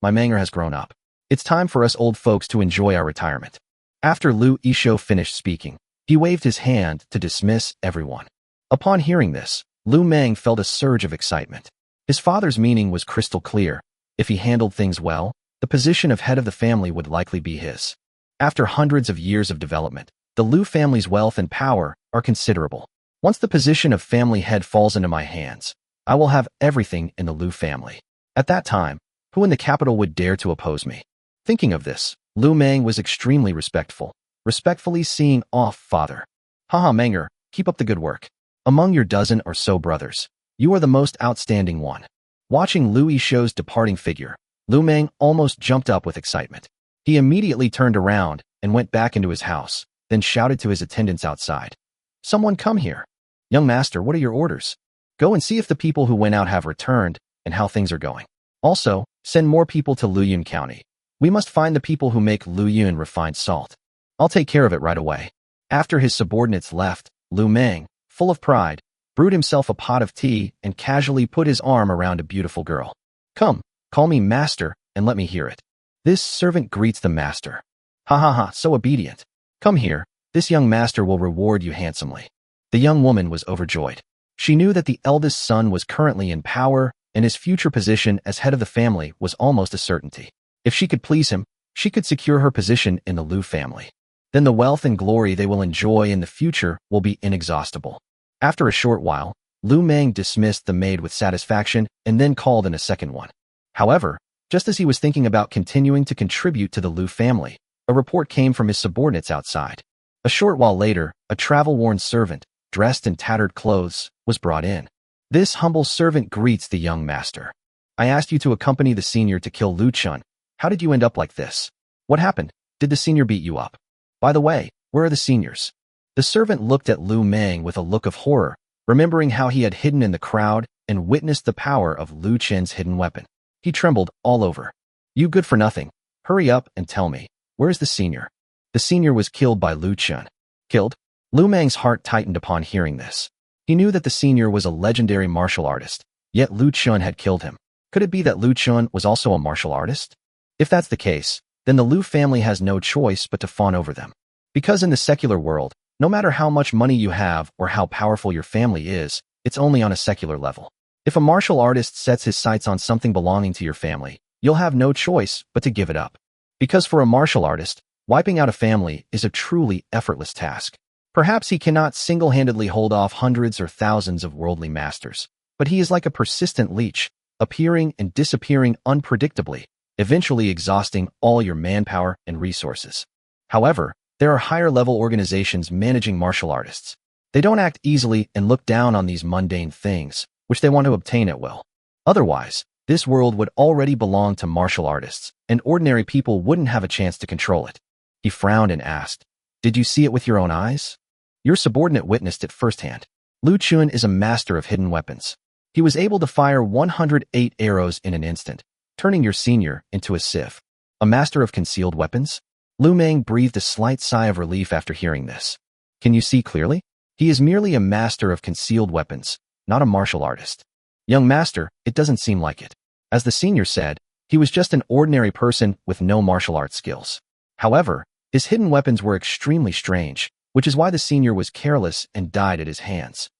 my Manger has grown up. It's time for us old folks to enjoy our retirement. After Lu Yishou finished speaking, he waved his hand to dismiss everyone. Upon hearing this, Lu Meng felt a surge of excitement. His father's meaning was crystal clear. If he handled things well, the position of head of the family would likely be his. After hundreds of years of development, the Lu family's wealth and power are considerable. Once the position of family head falls into my hands, I will have everything in the Lu family. At that time, who in the capital would dare to oppose me? Thinking of this, Lu Meng was extremely respectful. Respectfully seeing off, father. Haha, Manger, keep up the good work. Among your dozen or so brothers, you are the most outstanding one. Watching Lu Yishou's departing figure, Lu Meng almost jumped up with excitement. He immediately turned around and went back into his house, then shouted to his attendants outside. Someone come here. Young master, what are your orders? Go and see if the people who went out have returned and how things are going. Also, send more people to Luyun County. We must find the people who make Luyun refined salt. I'll take care of it right away. After his subordinates left, Lu Meng, full of pride, brewed himself a pot of tea and casually put his arm around a beautiful girl. Come, call me master and let me hear it. This servant greets the master. Ha ha ha, so obedient. Come here, this young master will reward you handsomely. The young woman was overjoyed. She knew that the eldest son was currently in power, and his future position as head of the family was almost a certainty. If she could please him, she could secure her position in the Lu family. Then the wealth and glory they will enjoy in the future will be inexhaustible. After a short while, Lu Meng dismissed the maid with satisfaction and then called in a second one. However, just as he was thinking about continuing to contribute to the Lu family, a report came from his subordinates outside. A short while later, a travel-worn servant, dressed in tattered clothes, was brought in. This humble servant greets the young master. I asked you to accompany the senior to kill Lu Chen. How did you end up like this? What happened? Did the senior beat you up? By the way, where are the seniors? The servant looked at Lu Meng with a look of horror, remembering how he had hidden in the crowd and witnessed the power of Lu Chen's hidden weapon. He trembled all over. You good for nothing. Hurry up and tell me, where is the senior? The senior was killed by Lu Chen. Killed? Lu Meng's heart tightened upon hearing this. He knew that the senior was a legendary martial artist, yet Lu Chen had killed him. Could it be that Lu Chen was also a martial artist? If that's the case, then the Lu family has no choice but to fawn over them. Because in the secular world, no matter how much money you have or how powerful your family is, it's only on a secular level. If a martial artist sets his sights on something belonging to your family, you'll have no choice but to give it up. Because for a martial artist, wiping out a family is a truly effortless task. Perhaps he cannot single-handedly hold off hundreds or thousands of worldly masters, but he is like a persistent leech, appearing and disappearing unpredictably, eventually exhausting all your manpower and resources. However, there are higher-level organizations managing martial artists. They don't act easily and look down on these mundane things, which they want to obtain at will. Otherwise, this world would already belong to martial artists, and ordinary people wouldn't have a chance to control it. He frowned and asked, "Did you see it with your own eyes?" Your subordinate witnessed it firsthand. Lu Chen is a master of hidden weapons. He was able to fire 108 arrows in an instant, turning your senior into a sieve. A master of concealed weapons? Lu Meng breathed a slight sigh of relief after hearing this. Can you see clearly? He is merely a master of concealed weapons, not a martial artist. Young master, it doesn't seem like it. As the senior said, he was just an ordinary person with no martial arts skills. However, his hidden weapons were extremely strange, which is why the senior was careless and died at his hands.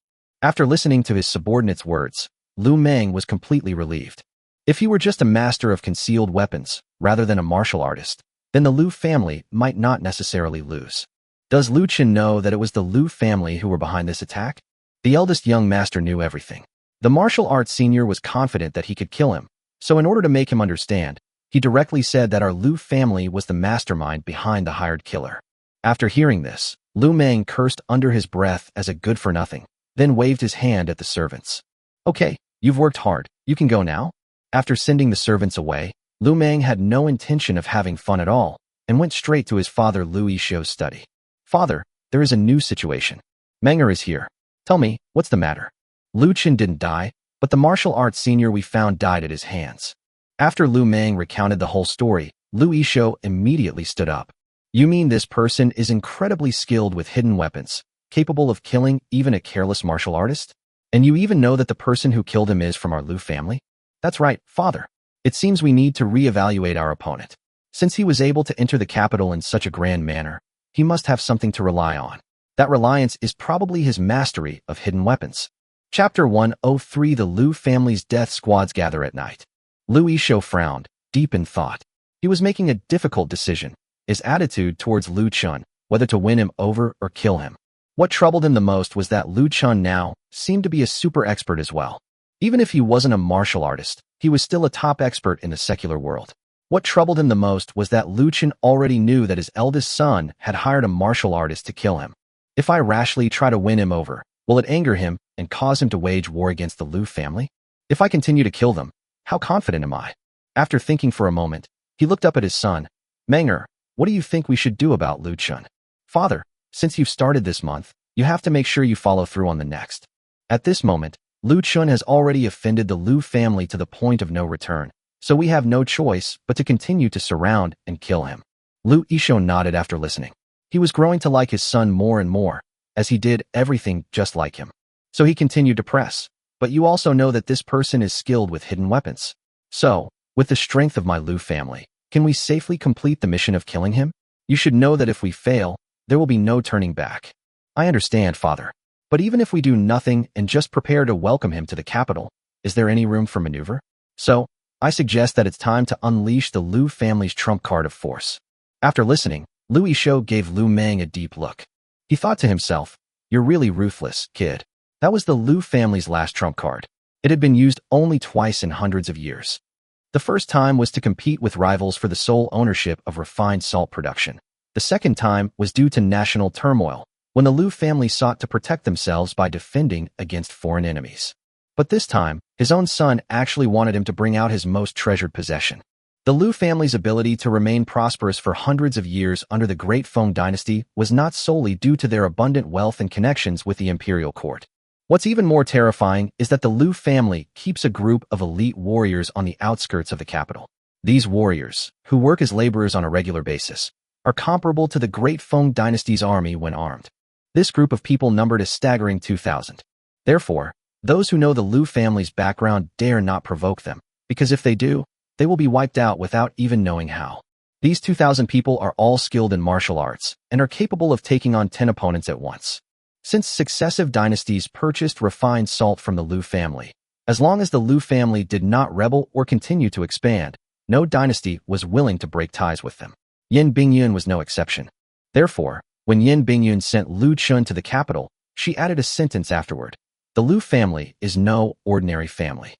After listening to his subordinate's words, Lu Meng was completely relieved. If he were just a master of concealed weapons, rather than a martial artist, then the Lu family might not necessarily lose. Does Lu Chen know that it was the Lu family who were behind this attack? The eldest young master knew everything. The martial arts senior was confident that he could kill him, so in order to make him understand, he directly said that our Lu family was the mastermind behind the hired killer. After hearing this, Lu Meng cursed under his breath as a good-for-nothing, then waved his hand at the servants. Okay, you've worked hard, you can go now? After sending the servants away, Lu Meng had no intention of having fun at all, and went straight to his father Lu Yishou's study. Father, there is a new situation. Menger is here. Tell me, what's the matter? Lu Chen didn't die, but the martial arts senior we found died at his hands. After Lu Meng recounted the whole story, Lu Yishou immediately stood up. You mean this person is incredibly skilled with hidden weapons, capable of killing even a careless martial artist? And you even know that the person who killed him is from our Lu family? That's right, father. It seems we need to re-evaluate our opponent. Since he was able to enter the capital in such a grand manner, he must have something to rely on. That reliance is probably his mastery of hidden weapons. Chapter 103 The Lu family's death squads gather at night. Lu Yishou frowned, deep in thought. He was making a difficult decision, his attitude towards Lu Chen, whether to win him over or kill him. What troubled him the most was that Lu Chen now seemed to be a super expert as well. Even if he wasn't a martial artist, he was still a top expert in the secular world. What troubled him the most was that Lu Chen already knew that his eldest son had hired a martial artist to kill him. If I rashly try to win him over, will it anger him and cause him to wage war against the Lu family? If I continue to kill them, how confident am I? After thinking for a moment, he looked up at his son. Menger, what do you think we should do about Lu Chen? Father, since you've started this month, you have to make sure you follow through on the next. At this moment, Lu Chen has already offended the Lu family to the point of no return, so we have no choice but to continue to surround and kill him. Lu Yishou nodded after listening. He was growing to like his son more and more, as he did everything just like him. So he continued to press. But you also know that this person is skilled with hidden weapons. So, with the strength of my Lu family, can we safely complete the mission of killing him? You should know that if we fail, there will be no turning back. I understand, father. But even if we do nothing and just prepare to welcome him to the capital, is there any room for maneuver? So, I suggest that it's time to unleash the Lu family's trump card of force. After listening, Lu Yishou gave Lu Meng a deep look. He thought to himself, you're really ruthless, kid. That was the Lu family's last trump card. It had been used only twice in hundreds of years. The first time was to compete with rivals for the sole ownership of refined salt production. The second time was due to national turmoil, when the Lu family sought to protect themselves by defending against foreign enemies. But this time, his own son actually wanted him to bring out his most treasured possession. The Lu family's ability to remain prosperous for hundreds of years under the Great Feng dynasty was not solely due to their abundant wealth and connections with the imperial court. What's even more terrifying is that the Lu family keeps a group of elite warriors on the outskirts of the capital. These warriors, who work as laborers on a regular basis, are comparable to the Great Feng dynasty's army when armed. This group of people numbered a staggering 2,000. Therefore, those who know the Lu family's background dare not provoke them, because if they do, they will be wiped out without even knowing how. These 2,000 people are all skilled in martial arts and are capable of taking on 10 opponents at once. Since successive dynasties purchased refined salt from the Lu family, as long as the Lu family did not rebel or continue to expand, no dynasty was willing to break ties with them. Yin Bingyun was no exception. Therefore, when Yin Bingyun sent Lu Chen to the capital, she added a sentence afterward. The Lu family is no ordinary family.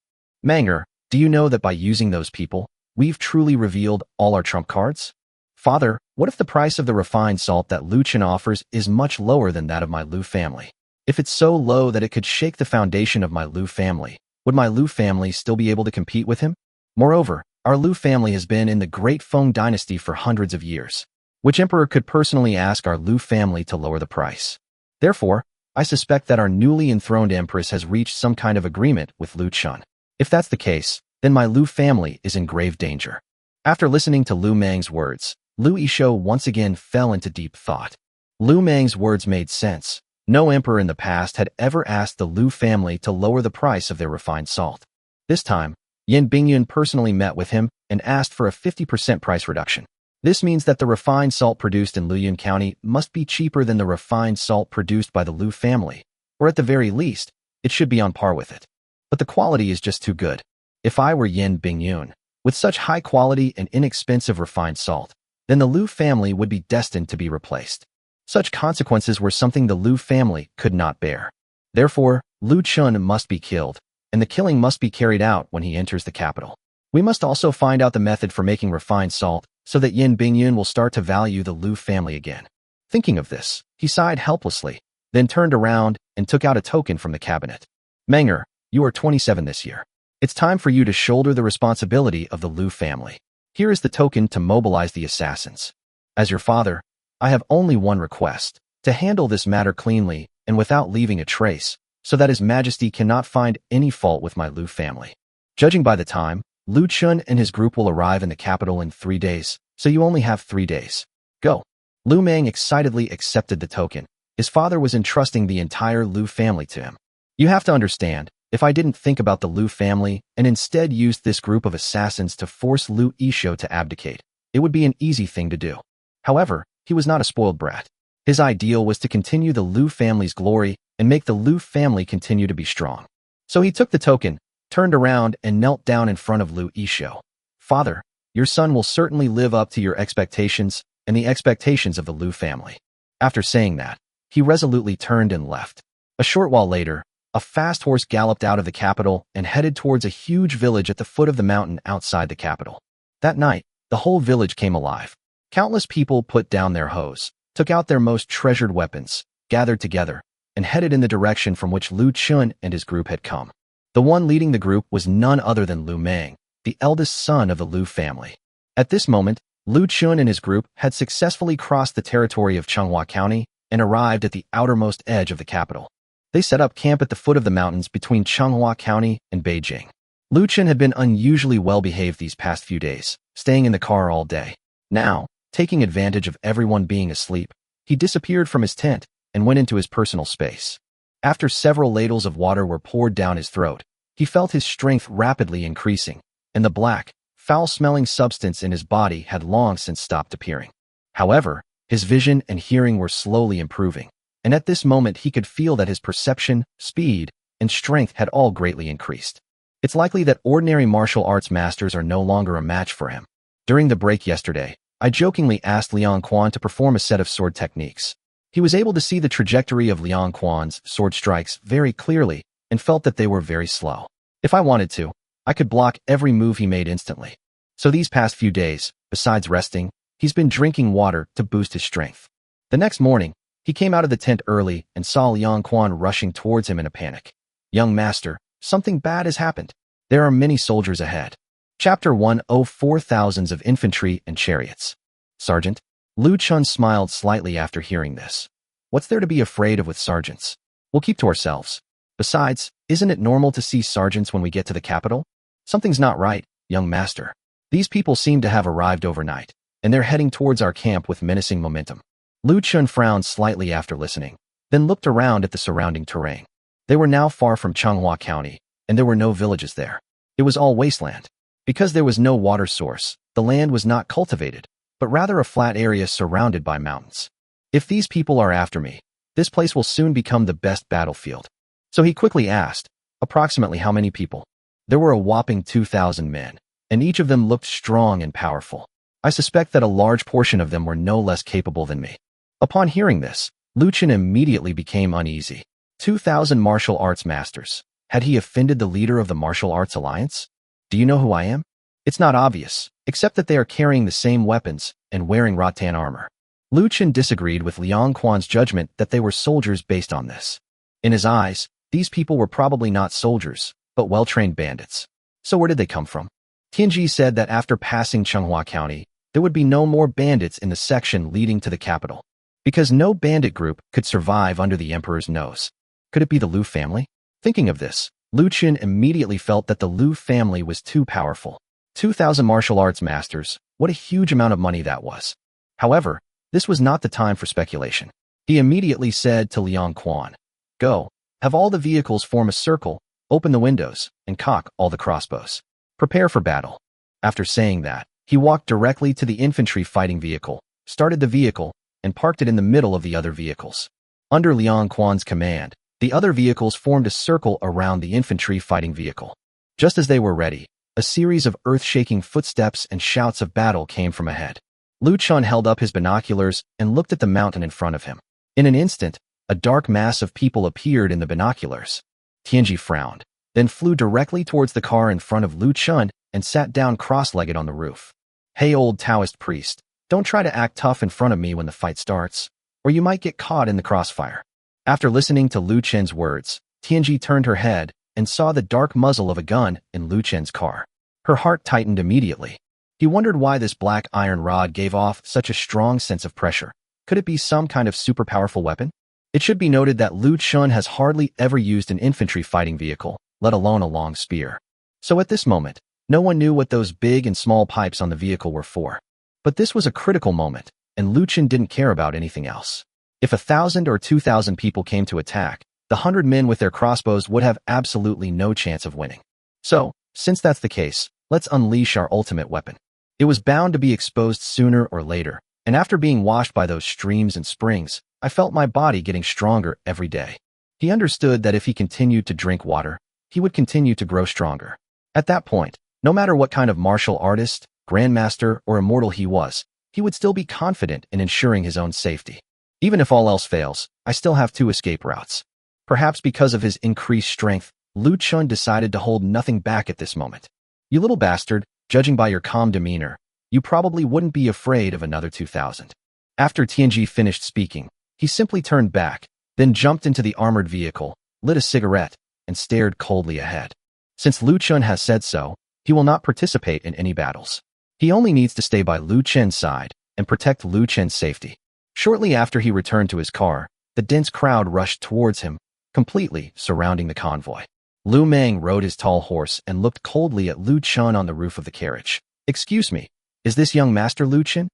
Menger, do you know that by using those people, we've truly revealed all our trump cards? Father, what if the price of the refined salt that Lu Chen offers is much lower than that of my Lu family? If it's so low that it could shake the foundation of my Lu family, would my Lu family still be able to compete with him? Moreover, our Lu family has been in the Great Feng dynasty for hundreds of years. Which emperor could personally ask our Lu family to lower the price? Therefore, I suspect that our newly enthroned empress has reached some kind of agreement with Lu Chen. If that's the case, then my Lu family is in grave danger. After listening to Lu Meng's words, Lu Yishou once again fell into deep thought. Lu Meng's words made sense. No emperor in the past had ever asked the Lu family to lower the price of their refined salt. This time, Yin Bingyun personally met with him and asked for a 50% price reduction. This means that the refined salt produced in Luyun County must be cheaper than the refined salt produced by the Lu family, or at the very least, it should be on par with it. But the quality is just too good. If I were Yin Bingyun, with such high quality and inexpensive refined salt, then the Lu family would be destined to be replaced. Such consequences were something the Lu family could not bear. Therefore, Lu Chen must be killed, and the killing must be carried out when he enters the capital. We must also find out the method for making refined salt, so that Yin Bingyun will start to value the Lu family again. Thinking of this, he sighed helplessly, then turned around and took out a token from the cabinet. Menger, you are 27 this year. It's time for you to shoulder the responsibility of the Lu family. Here is the token to mobilize the assassins. As your father, I have only one request: to handle this matter cleanly and without leaving a trace, so that His Majesty cannot find any fault with my Lu family. Judging by the time, Lu Chen and his group will arrive in the capital in 3 days, so you only have 3 days. Go. Lu Mang excitedly accepted the token. His father was entrusting the entire Lu family to him. You have to understand, if I didn't think about the Lu family and instead used this group of assassins to force Lu Yishou to abdicate, it would be an easy thing to do. However, he was not a spoiled brat. His ideal was to continue the Lu family's glory and make the Lu family continue to be strong. So he took the token, turned around, and knelt down in front of Lu Yishou. Father, your son will certainly live up to your expectations and the expectations of the Lu family. After saying that, he resolutely turned and left. A short while later, a fast horse galloped out of the capital and headed towards a huge village at the foot of the mountain outside the capital. That night, the whole village came alive. Countless people put down their hoes, took out their most treasured weapons, gathered together, and headed in the direction from which Lu Chen and his group had come. The one leading the group was none other than Lu Mang, the eldest son of the Lu family. At this moment, Lu Chen and his group had successfully crossed the territory of Changhua County and arrived at the outermost edge of the capital. They set up camp at the foot of the mountains between Changhua County and Beijing. Lu Chen had been unusually well-behaved these past few days, staying in the car all day. Now, taking advantage of everyone being asleep, he disappeared from his tent and went into his personal space. After several ladles of water were poured down his throat, he felt his strength rapidly increasing, and the black, foul-smelling substance in his body had long since stopped appearing. However, his vision and hearing were slowly improving, and at this moment he could feel that his perception, speed, and strength had all greatly increased. It's likely that ordinary martial arts masters are no longer a match for him. During the break yesterday, I jokingly asked Liang Quan to perform a set of sword techniques. He was able to see the trajectory of Liang Quan's sword strikes very clearly and felt that they were very slow. If I wanted to, I could block every move he made instantly. So these past few days, besides resting, he's been drinking water to boost his strength. The next morning, he came out of the tent early and saw Liang Quan rushing towards him in a panic. Young master, something bad has happened. There are many soldiers ahead. Chapter 104 Thousands of Infantry and Chariots. Sergeant? Lu Chen smiled slightly after hearing this. What's there to be afraid of with sergeants? We'll keep to ourselves. Besides, isn't it normal to see sergeants when we get to the capital? Something's not right, young master. These people seem to have arrived overnight, and they're heading towards our camp with menacing momentum. Lu Chen frowned slightly after listening, then looked around at the surrounding terrain. They were now far from Changhua County, and there were no villages there. It was all wasteland. Because there was no water source, the land was not cultivated, but rather a flat area surrounded by mountains. If these people are after me, this place will soon become the best battlefield. So he quickly asked, approximately how many people? There were a whopping 2,000 men, and each of them looked strong and powerful. I suspect that a large portion of them were no less capable than me. Upon hearing this, Lu Chen immediately became uneasy. 2,000 martial arts masters. Had he offended the leader of the martial arts alliance? Do you know who I am? It's not obvious, except that they are carrying the same weapons and wearing rattan armor. Lu Chen disagreed with Liang Quan's judgment that they were soldiers based on this. In his eyes, these people were probably not soldiers, but well-trained bandits. So where did they come from? Tianji said that after passing Changhua County, there would be no more bandits in the section leading to the capital, because no bandit group could survive under the emperor's nose. Could it be the Lu family? Thinking of this, Lu Chen immediately felt that the Lu family was too powerful. 2,000 martial arts masters, what a huge amount of money that was. However, this was not the time for speculation. He immediately said to Liang Quan, "Go, have all the vehicles form a circle, open the windows, and cock all the crossbows. Prepare for battle." After saying that, he walked directly to the infantry fighting vehicle, started the vehicle, and parked it in the middle of the other vehicles. Under Liang Quan's command, the other vehicles formed a circle around the infantry fighting vehicle. Just as they were ready, a series of earth-shaking footsteps and shouts of battle came from ahead. Lu Chen held up his binoculars and looked at the mountain in front of him. In an instant, a dark mass of people appeared in the binoculars. Tianji frowned, then flew directly towards the car in front of Lu Chen and sat down cross-legged on the roof. "Hey, old Taoist priest, don't try to act tough in front of me when the fight starts, or you might get caught in the crossfire." After listening to Lu Chen's words, Tianji turned her head and saw the dark muzzle of a gun in Lu Chen's car. Her heart tightened immediately. He wondered why this black iron rod gave off such a strong sense of pressure. Could it be some kind of super powerful weapon? It should be noted that Lu Chen has hardly ever used an infantry fighting vehicle, let alone a long spear. So at this moment, no one knew what those big and small pipes on the vehicle were for. But this was a critical moment, and Lu Chen didn't care about anything else. If 1,000 or 2,000 people came to attack, the 100 men with their crossbows would have absolutely no chance of winning. So, since that's the case, let's unleash our ultimate weapon. It was bound to be exposed sooner or later, and after being washed by those streams and springs, I felt my body getting stronger every day. He understood that if he continued to drink water, he would continue to grow stronger. At that point, no matter what kind of martial artist, grandmaster, or immortal he was, he would still be confident in ensuring his own safety. Even if all else fails, I still have 2 escape routes. Perhaps because of his increased strength, Lu Chen decided to hold nothing back at this moment. You little bastard, judging by your calm demeanor, you probably wouldn't be afraid of another 2,000. After Tianji finished speaking, he simply turned back, then jumped into the armored vehicle, lit a cigarette, and stared coldly ahead. Since Lu Chen has said so, he will not participate in any battles. He only needs to stay by Lu Chen's side and protect Lu Chen's safety. Shortly after he returned to his car, the dense crowd rushed towards him, completely surrounding the convoy. Lu Meng rode his tall horse and looked coldly at Lu Chen on the roof of the carriage. "Excuse me, is this young Master Lu Chen?"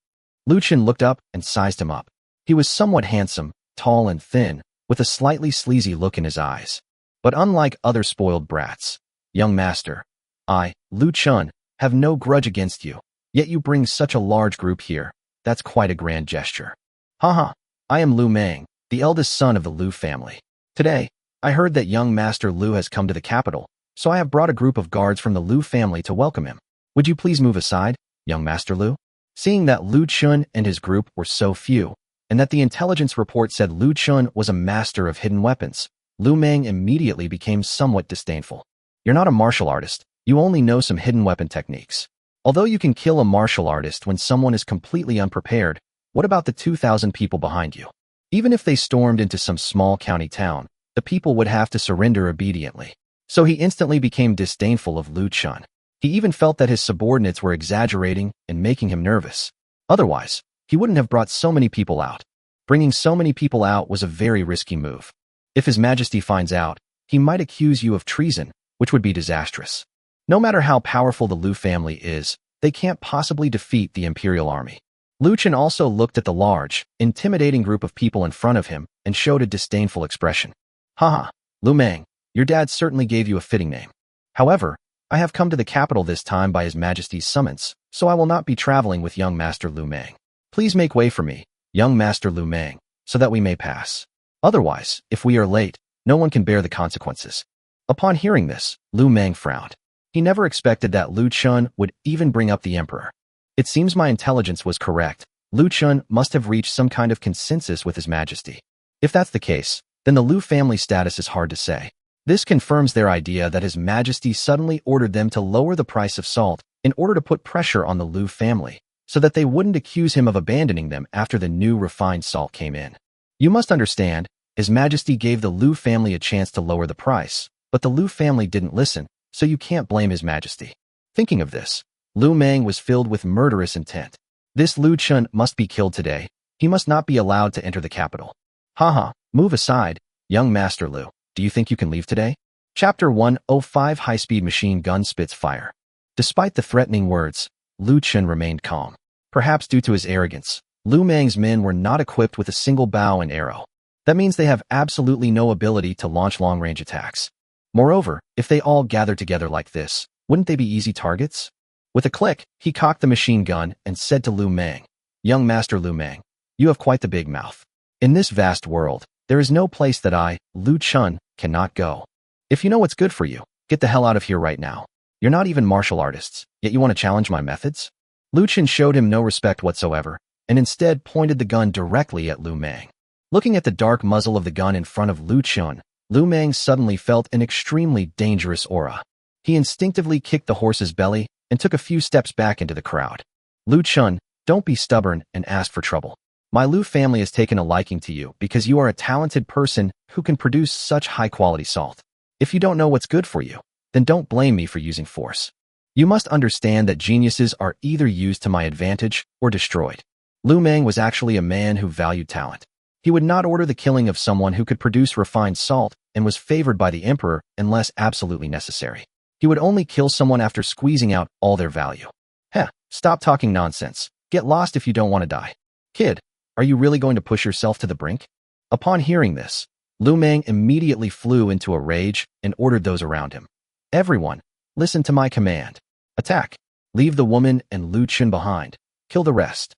Lu Chen looked up and sized him up. He was somewhat handsome, tall and thin, with a slightly sleazy look in his eyes. But unlike other spoiled brats, "Young Master, I, Lu Chen, have no grudge against you, yet you bring such a large group here. That's quite a grand gesture." "Haha, I am Lu Meng, the eldest son of the Lu family. Today, I heard that young Master Lu has come to the capital, so I have brought a group of guards from the Lu family to welcome him. Would you please move aside, young Master Lu?" Seeing that Lu Chen and his group were so few, and that the intelligence report said Lu Chen was a master of hidden weapons, Lu Meng immediately became somewhat disdainful. "You're not a martial artist, you only know some hidden weapon techniques. Although you can kill a martial artist when someone is completely unprepared, what about the 2,000 people behind you? Even if they stormed into some small county town, the people would have to surrender obediently." So he instantly became disdainful of Lu Chen. He even felt that his subordinates were exaggerating and making him nervous. Otherwise, he wouldn't have brought so many people out. Bringing so many people out was a very risky move. If His Majesty finds out, he might accuse you of treason, which would be disastrous. No matter how powerful the Lu family is, they can't possibly defeat the imperial army. Lu Chen also looked at the large, intimidating group of people in front of him and showed a disdainful expression. "Haha, Lu Meng, your dad certainly gave you a fitting name. However, I have come to the capital this time by His Majesty's summons, so I will not be traveling with young Master Lu Meng. Please make way for me, young Master Lu Meng, so that we may pass. Otherwise, if we are late, no one can bear the consequences." Upon hearing this, Lu Meng frowned. He never expected that Lu Chen would even bring up the emperor. It seems my intelligence was correct. Lu Chen must have reached some kind of consensus with His Majesty. If that's the case, then the Lu family status is hard to say. This confirms their idea that His Majesty suddenly ordered them to lower the price of salt in order to put pressure on the Lu family, so that they wouldn't accuse him of abandoning them after the new refined salt came in. You must understand, His Majesty gave the Lu family a chance to lower the price, but the Lu family didn't listen, so you can't blame His Majesty. Thinking of this, Lu Meng was filled with murderous intent. This Lu Chen must be killed today. He must not be allowed to enter the capital. "Haha, move aside, young Master Lu. Do you think you can leave today?" Chapter 105 High-Speed Machine Gun Spits Fire. Despite the threatening words, Lu Chen remained calm. Perhaps due to his arrogance, Lu Meng's men were not equipped with a single bow and arrow. That means they have absolutely no ability to launch long-range attacks. Moreover, if they all gathered together like this, wouldn't they be easy targets? With a click, he cocked the machine gun and said to Lu Meng, "Young Master Lu Meng, you have quite the big mouth. In this vast world, there is no place that I, Lu Chen, cannot go. If you know what's good for you, get the hell out of here right now. You're not even martial artists, yet you want to challenge my methods?" Lu Chen showed him no respect whatsoever, and instead pointed the gun directly at Lu Meng. Looking at the dark muzzle of the gun in front of Lu Chen, Lu Meng suddenly felt an extremely dangerous aura. He instinctively kicked the horse's belly and took a few steps back into the crowd. "Lu Chen, don't be stubborn and ask for trouble. My Lu family has taken a liking to you because you are a talented person who can produce such high-quality salt. If you don't know what's good for you, then don't blame me for using force. You must understand that geniuses are either used to my advantage or destroyed." Lu Meng was actually a man who valued talent. He would not order the killing of someone who could produce refined salt and was favored by the emperor unless absolutely necessary. He would only kill someone after squeezing out all their value. Heh, stop talking nonsense. Get lost if you don't want to die. Kid, are you really going to push yourself to the brink? Upon hearing this, Lu Meng immediately flew into a rage and ordered those around him. Everyone, listen to my command. Attack. Leave the woman and Lu Chen behind. Kill the rest.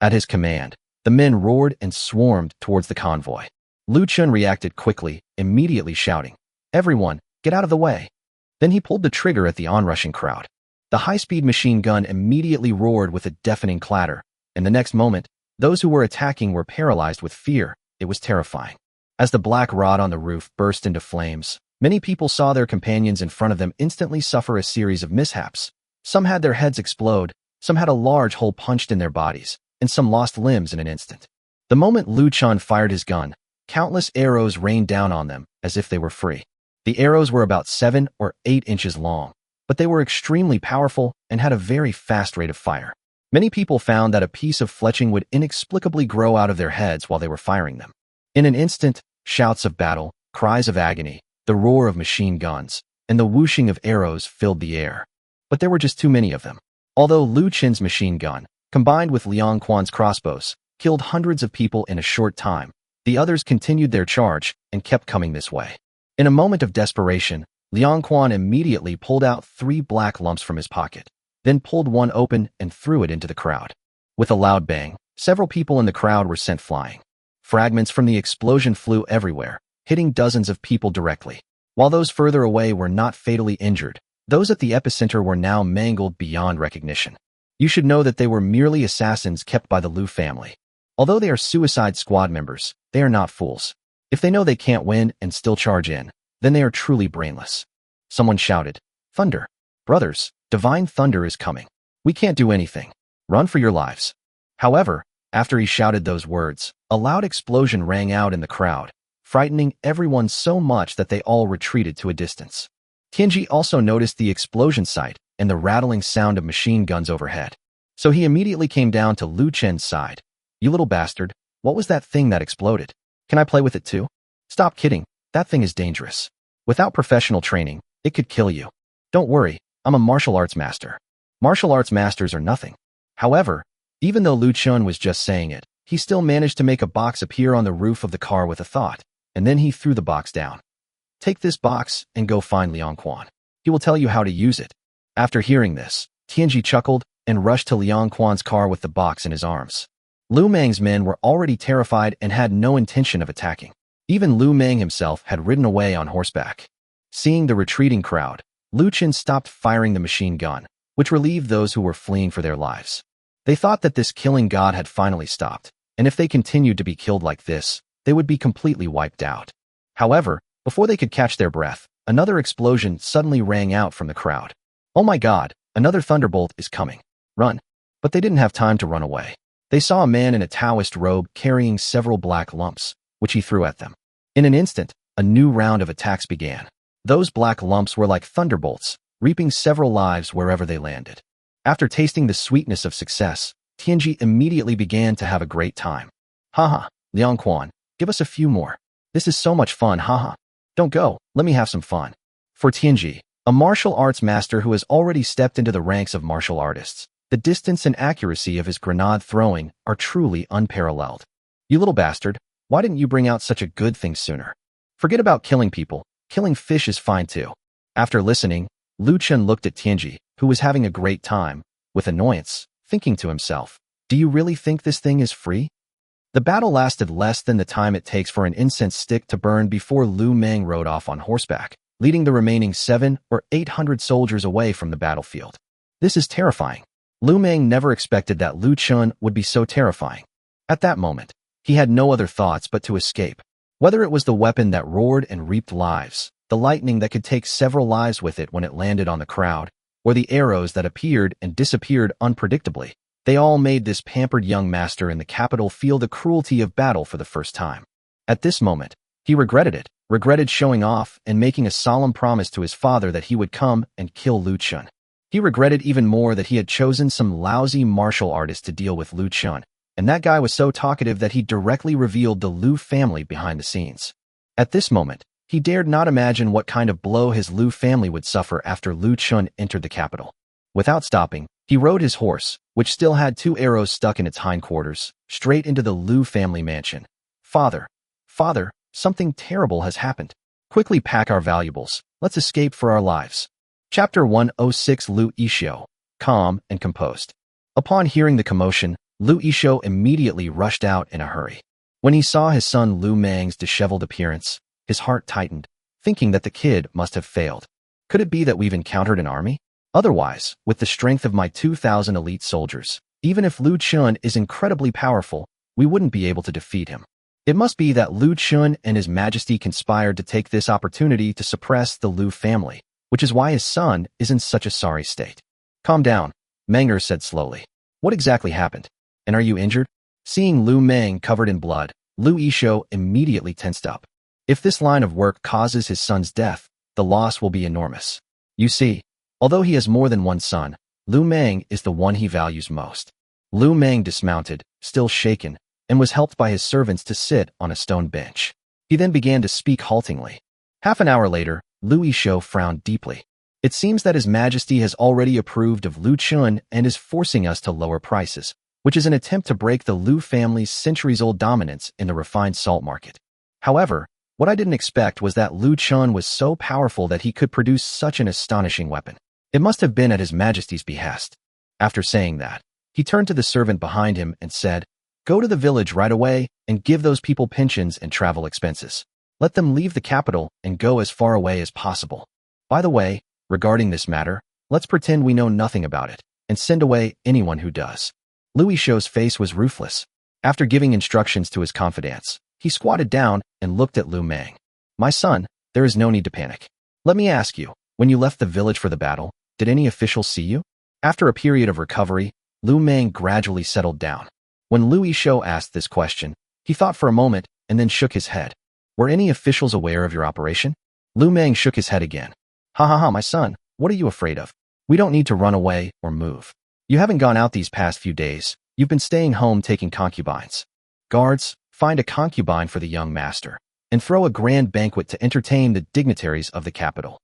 At his command, the men roared and swarmed towards the convoy. Lu Chen reacted quickly, immediately shouting, "Everyone, get out of the way." Then he pulled the trigger at the onrushing crowd. The high-speed machine gun immediately roared with a deafening clatter, and the next moment, those who were attacking were paralyzed with fear. It was terrifying. As the black rod on the roof burst into flames, many people saw their companions in front of them instantly suffer a series of mishaps. Some had their heads explode, some had a large hole punched in their bodies, and some lost limbs in an instant. The moment Lu Chen fired his gun, countless arrows rained down on them as if they were free. The arrows were about 7 or 8 inches long, but they were extremely powerful and had a very fast rate of fire. Many people found that a piece of fletching would inexplicably grow out of their heads while they were firing them. In an instant, shouts of battle, cries of agony, the roar of machine guns, and the whooshing of arrows filled the air. But there were just too many of them. Although Lu Chen's machine gun, combined with Liang Quan's crossbows, killed hundreds of people in a short time, the others continued their charge and kept coming this way. In a moment of desperation, Liang Quan immediately pulled out 3 black lumps from his pocket, then pulled one open and threw it into the crowd. With a loud bang, several people in the crowd were sent flying. Fragments from the explosion flew everywhere, hitting dozens of people directly. While those further away were not fatally injured, those at the epicenter were now mangled beyond recognition. You should know that they were merely assassins kept by the Lu family. Although they are suicide squad members, they are not fools. If they know they can't win and still charge in, then they are truly brainless. Someone shouted, "Thunder! Brothers, divine thunder is coming. We can't do anything. Run for your lives." However, after he shouted those words, a loud explosion rang out in the crowd, frightening everyone so much that they all retreated to a distance. Tianji also noticed the explosion site and the rattling sound of machine guns overhead. So he immediately came down to Lu Chen's side. "You little bastard, what was that thing that exploded? Can I play with it too?" "Stop kidding, that thing is dangerous. Without professional training, it could kill you. Don't worry, I'm a martial arts master." Martial arts masters are nothing. However, even though Lu Chen was just saying it, he still managed to make a box appear on the roof of the car with a thought, and then he threw the box down. "Take this box and go find Liang Quan. He will tell you how to use it." After hearing this, Tianji chuckled and rushed to Liang Quan's car with the box in his arms. Lu Meng's men were already terrified and had no intention of attacking. Even Lu Meng himself had ridden away on horseback. Seeing the retreating crowd, Lu Chen stopped firing the machine gun, which relieved those who were fleeing for their lives. They thought that this killing god had finally stopped, and if they continued to be killed like this, they would be completely wiped out. However, before they could catch their breath, another explosion suddenly rang out from the crowd. "Oh my god, another thunderbolt is coming. Run." But they didn't have time to run away. They saw a man in a Taoist robe carrying several black lumps, which he threw at them. In an instant, a new round of attacks began. Those black lumps were like thunderbolts, reaping several lives wherever they landed. After tasting the sweetness of success, Tianji immediately began to have a great time. "Haha, Liang Quan, give us a few more. This is so much fun, haha. Don't go, let me have some fun." For Tianji, a martial arts master who has already stepped into the ranks of martial artists, the distance and accuracy of his grenade throwing are truly unparalleled. "You little bastard, why didn't you bring out such a good thing sooner? Forget about killing people, killing fish is fine too." After listening, Lu Chen looked at Tianji, who was having a great time, with annoyance, thinking to himself, "Do you really think this thing is free?" The battle lasted less than the time it takes for an incense stick to burn before Lu Meng rode off on horseback, leading the remaining 700 or 800 soldiers away from the battlefield. This is terrifying. Lu Meng never expected that Lu Chen would be so terrifying. At that moment, he had no other thoughts but to escape. Whether it was the weapon that roared and reaped lives, the lightning that could take several lives with it when it landed on the crowd, or the arrows that appeared and disappeared unpredictably, they all made this pampered young master in the capital feel the cruelty of battle for the first time. At this moment, he regretted showing off and making a solemn promise to his father that he would come and kill Lu Chen. He regretted even more that he had chosen some lousy martial artist to deal with Lu Chen, and that guy was so talkative that he directly revealed the Lu family behind the scenes. At this moment, he dared not imagine what kind of blow his Lu family would suffer after Lu Chen entered the capital. Without stopping, he rode his horse, which still had 2 arrows stuck in its hindquarters, straight into the Lu family mansion. Father, something terrible has happened. Quickly pack our valuables. Let's escape for our lives. Chapter 106. Lu Yishou, calm and composed. Upon hearing the commotion, Lu Yishou immediately rushed out in a hurry. When he saw his son Lu Meng's disheveled appearance, his heart tightened, thinking that the kid must have failed. Could it be that we've encountered an army? Otherwise, with the strength of my 2,000 elite soldiers, even if Lu Chen is incredibly powerful, we wouldn't be able to defeat him. It must be that Lu Chen and His Majesty conspired to take this opportunity to suppress the Lu family, which is why his son is in such a sorry state. Calm down, Menger said slowly. What exactly happened? And are you injured? Seeing Lu Meng covered in blood, Lu Yishou immediately tensed up. If this line of work causes his son's death, the loss will be enormous. You see, although he has more than one son, Lu Meng is the one he values most. Lu Meng dismounted, still shaken, and was helped by his servants to sit on a stone bench. He then began to speak haltingly. Half an hour later, Lu Yishou frowned deeply. It seems that His Majesty has already approved of Lu Chen and is forcing us to lower prices, which is an attempt to break the Lu family's centuries-old dominance in the refined salt market. However, what I didn't expect was that Lu Chen was so powerful that he could produce such an astonishing weapon. It must have been at His Majesty's behest. After saying that, he turned to the servant behind him and said, "Go to the village right away and give those people pensions and travel expenses. Let them leave the capital and go as far away as possible. By the way, regarding this matter, let's pretend we know nothing about it and send away anyone who does." Lu Yishou's face was ruthless. After giving instructions to his confidants, he squatted down and looked at Lu Meng. "My son, there is no need to panic. Let me ask you, when you left the village for the battle, did any officials see you?" After a period of recovery, Lu Meng gradually settled down. When Lu Yishou asked this question, he thought for a moment and then shook his head. "Were any officials aware of your operation?" Lu Meng shook his head again. Ha, my son, what are you afraid of? We don't need to run away or move. You haven't gone out these past few days. You've been staying home taking concubines. Guards, find a concubine for the young master, and throw a grand banquet to entertain the dignitaries of the capital."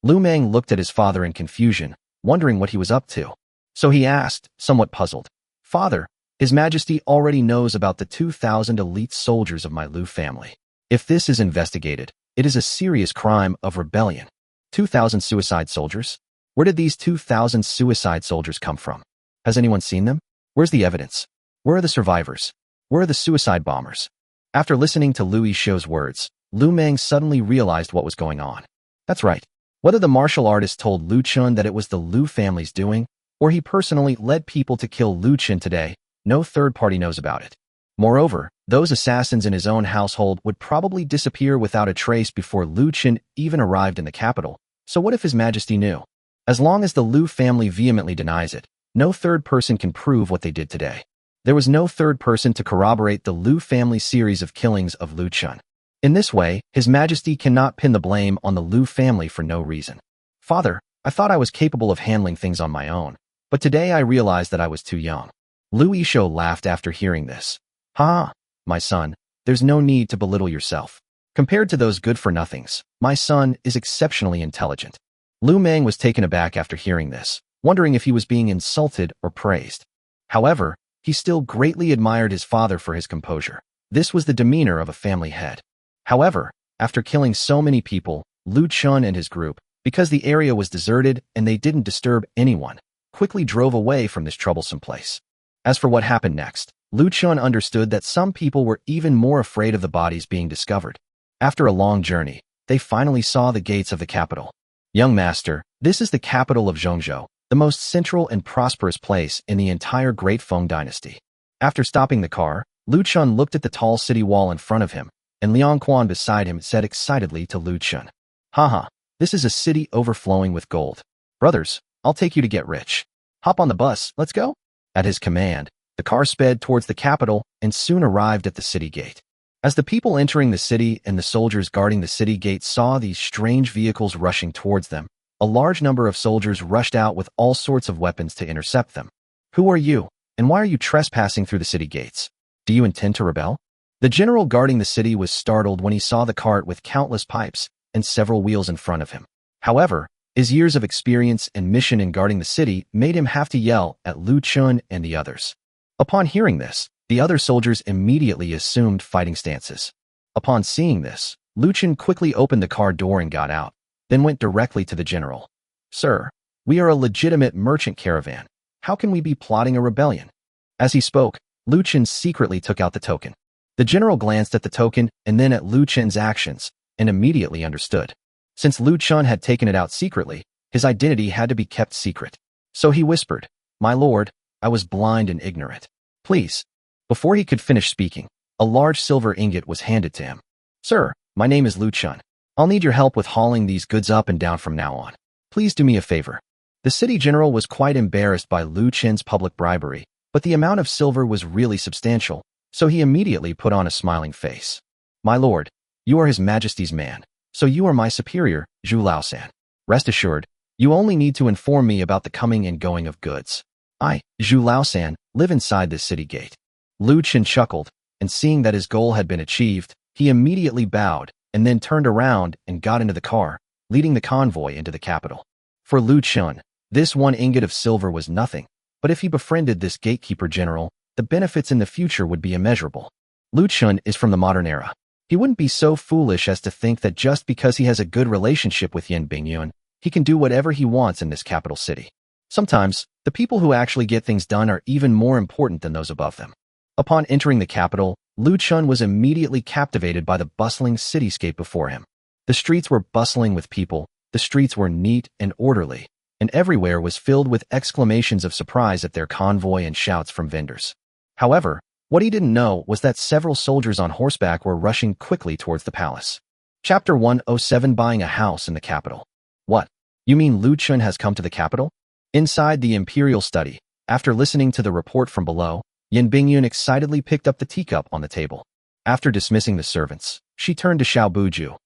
Lu Meng looked at his father in confusion, wondering what he was up to. So he asked, somewhat puzzled, "Father, His Majesty already knows about the 2,000 elite soldiers of my Lu family. If this is investigated, it is a serious crime of rebellion. 2,000 suicide soldiers? Where did these 2,000 suicide soldiers come from? Has anyone seen them? Where's the evidence? Where are the survivors? Where are the suicide bombers?" After listening to Lu Yishou's words, Lu Meng suddenly realized what was going on. That's right. Whether the martial artist told Lu Chen that it was the Lu family's doing, or he personally led people to kill Lu Chen today, no third party knows about it. Moreover, those assassins in his own household would probably disappear without a trace before Lu Chen even arrived in the capital. So what if His Majesty knew? As long as the Lu family vehemently denies it, no third person can prove what they did today. There was no third person to corroborate the Lu family's series of killings of Lu Chen. In this way, His Majesty cannot pin the blame on the Lu family for no reason. "Father, I thought I was capable of handling things on my own, but today I realized that I was too young." Lu Yishou laughed after hearing this. "Ha, my son, there's no need to belittle yourself. Compared to those good-for-nothings, my son is exceptionally intelligent." Lu Meng was taken aback after hearing this, wondering if he was being insulted or praised. However, he still greatly admired his father for his composure. This was the demeanor of a family head. However, after killing so many people, Lu Chen and his group, because the area was deserted and they didn't disturb anyone, quickly drove away from this troublesome place. As for what happened next, Lu Chen understood that some people were even more afraid of the bodies being discovered. After a long journey, they finally saw the gates of the capital. "Young master, this is the capital of Zhongzhou, the most central and prosperous place in the entire Great Feng dynasty." After stopping the car, Lu Chen looked at the tall city wall in front of him, and Liang Quan beside him said excitedly to Lu Chen, "Haha, this is a city overflowing with gold. Brothers, I'll take you to get rich. Hop on the bus, let's go." At his command, the car sped towards the capital and soon arrived at the city gate. As the people entering the city and the soldiers guarding the city gate saw these strange vehicles rushing towards them, a large number of soldiers rushed out with all sorts of weapons to intercept them. "Who are you, And why are you trespassing through the city gates? Do you intend to rebel? The general guarding the city was startled when he saw the cart with countless pipes and several wheels in front of him. However, his years of experience and mission in guarding the city made him have to yell at Lu Chen and the others. Upon hearing this, the other soldiers immediately assumed fighting stances. Upon seeing this, Lu Chen quickly opened the car door and got out, then went directly to the general. Sir, we are a legitimate merchant caravan. How can we be plotting a rebellion? As he spoke, Lu Chen secretly took out the token. The general glanced at the token and then at Lu Chen's actions and immediately understood. Since Lu Chen had taken it out secretly, his identity had to be kept secret. So he whispered, "My lord, I was blind and ignorant. Please." Before he could finish speaking, a large silver ingot was handed to him. "Sir, my name is Lu Chen. I'll need your help with hauling these goods up and down from now on. Please do me a favor." The city general was quite embarrassed by Lu Chen's public bribery, but the amount of silver was really substantial, so he immediately put on a smiling face. "My lord, you are His Majesty's man, so you are my superior, Zhu Laosan. Rest assured, you only need to inform me about the coming and going of goods. I, Zhu Laosan, live inside this city gate." Lu Chen chuckled, and seeing that his goal had been achieved, he immediately bowed and then turned around and got into the car, leading the convoy into the capital. For Lu Chen, this one ingot of silver was nothing, but if he befriended this gatekeeper general, the benefits in the future would be immeasurable. Lu Chen is from the modern era. He wouldn't be so foolish as to think that just because he has a good relationship with Yan Bingyun, he can do whatever he wants in this capital city. Sometimes, the people who actually get things done are even more important than those above them. Upon entering the capital, Lu Chen was immediately captivated by the bustling cityscape before him. The streets were bustling with people, the streets were neat and orderly, and everywhere was filled with exclamations of surprise at their convoy and shouts from vendors. However, what he didn't know was that several soldiers on horseback were rushing quickly towards the palace. Chapter 107: Buying a house in the capital. What? You mean Lu Chen has come to the capital? Inside the imperial study, after listening to the report from below, Yan Bingyun excitedly picked up the teacup on the table. After dismissing the servants, she turned to Xiao Buju.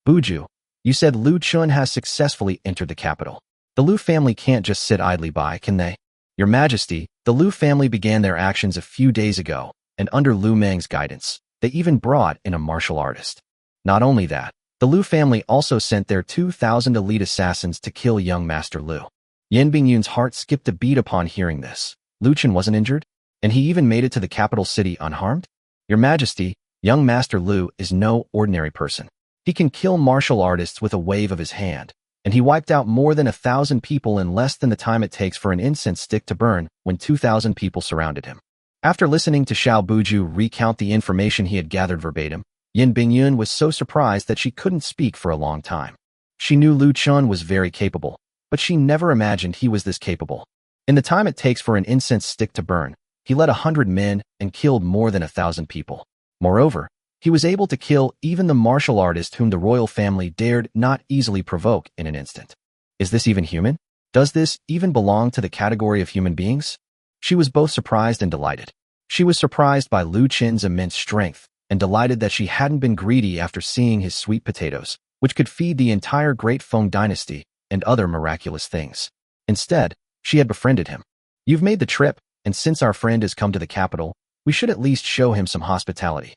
"Buju, you said Lu Chen has successfully entered the capital. The Lu family can't just sit idly by, can they? Your Majesty, the Lu family began their actions a few days ago, and under Lu Meng's guidance, they even brought in a martial artist. Not only that, the Lu family also sent their 2,000 elite assassins to kill young Master Lu." Yan Bingyun's heart skipped a beat upon hearing this. Lu Chen wasn't injured? And he even made it to the capital city unharmed? Your Majesty, young Master Lu is no ordinary person. He can kill martial artists with a wave of his hand, and he wiped out more than 1,000 people in less than the time it takes for an incense stick to burn when 2,000 people surrounded him. After listening to Xiao Buju recount the information he had gathered verbatim, Yan Bingyun was so surprised that she couldn't speak for a long time. She knew Lu Chen was very capable, but she never imagined he was this capable. In the time it takes for an incense stick to burn, he led 100 men and killed more than 1,000 people. Moreover, he was able to kill even the martial artist whom the royal family dared not easily provoke in an instant. Is this even human? Does this even belong to the category of human beings? She was both surprised and delighted. She was surprised by Lu Chen's immense strength and delighted that she hadn't been greedy after seeing his sweet potatoes, which could feed the entire Great Feng dynasty and other miraculous things. Instead, she had befriended him. "You've made the trip, and since our friend has come to the capital, we should at least show him some hospitality.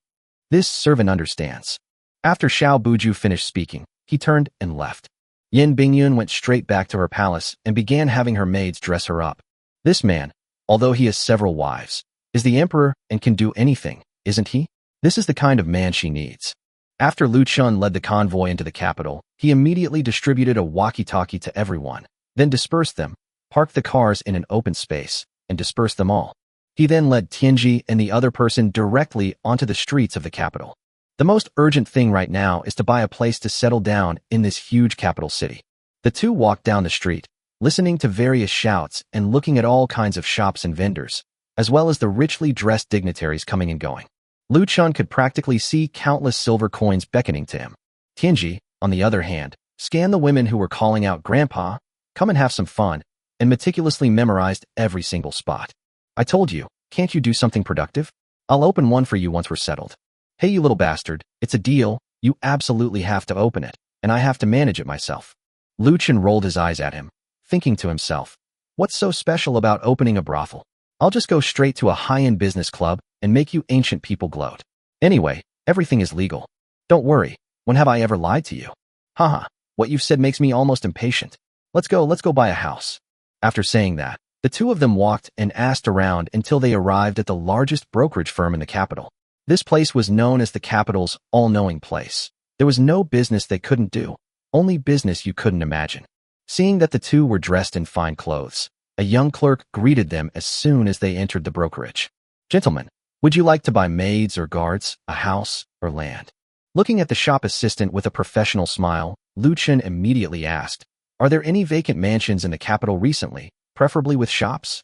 This servant understands." After Xiao Buju finished speaking, he turned and left. Yan Bingyun went straight back to her palace and began having her maids dress her up. This man, although he has several wives, is the emperor and can do anything, isn't he? This is the kind of man she needs. After Lu Chen led the convoy into the capital, he immediately distributed a walkie-talkie to everyone, then dispersed them, parked the cars in an open space, and dispersed them all. He then led Tianji and the other person directly onto the streets of the capital. The most urgent thing right now is to buy a place to settle down in this huge capital city. The two walked down the street, listening to various shouts and looking at all kinds of shops and vendors, as well as the richly dressed dignitaries coming and going. Lu Chen could practically see countless silver coins beckoning to him. Tianji, on the other hand, scanned the women who were calling out, "Grandpa, come and have some fun," and meticulously memorized every single spot. "I told you, can't you do something productive? I'll open one for you once we're settled." "Hey, you little bastard, it's a deal, you absolutely have to open it, and I have to manage it myself." Lu Chen rolled his eyes at him, thinking to himself, what's so special about opening a brothel? I'll just go straight to a high-end business club and make you ancient people gloat. Anyway, everything is legal. Don't worry, when have I ever lied to you? Haha, what you've said makes me almost impatient. Let's go buy a house. After saying that, the two of them walked and asked around until they arrived at the largest brokerage firm in the capital. This place was known as the capital's all-knowing place. There was no business they couldn't do, only business you couldn't imagine. Seeing that the two were dressed in fine clothes, a young clerk greeted them as soon as they entered the brokerage. Gentlemen, would you like to buy maids or guards, a house, or land? Looking at the shop assistant with a professional smile, Lu Chen immediately asked, are there any vacant mansions in the capital recently, preferably with shops?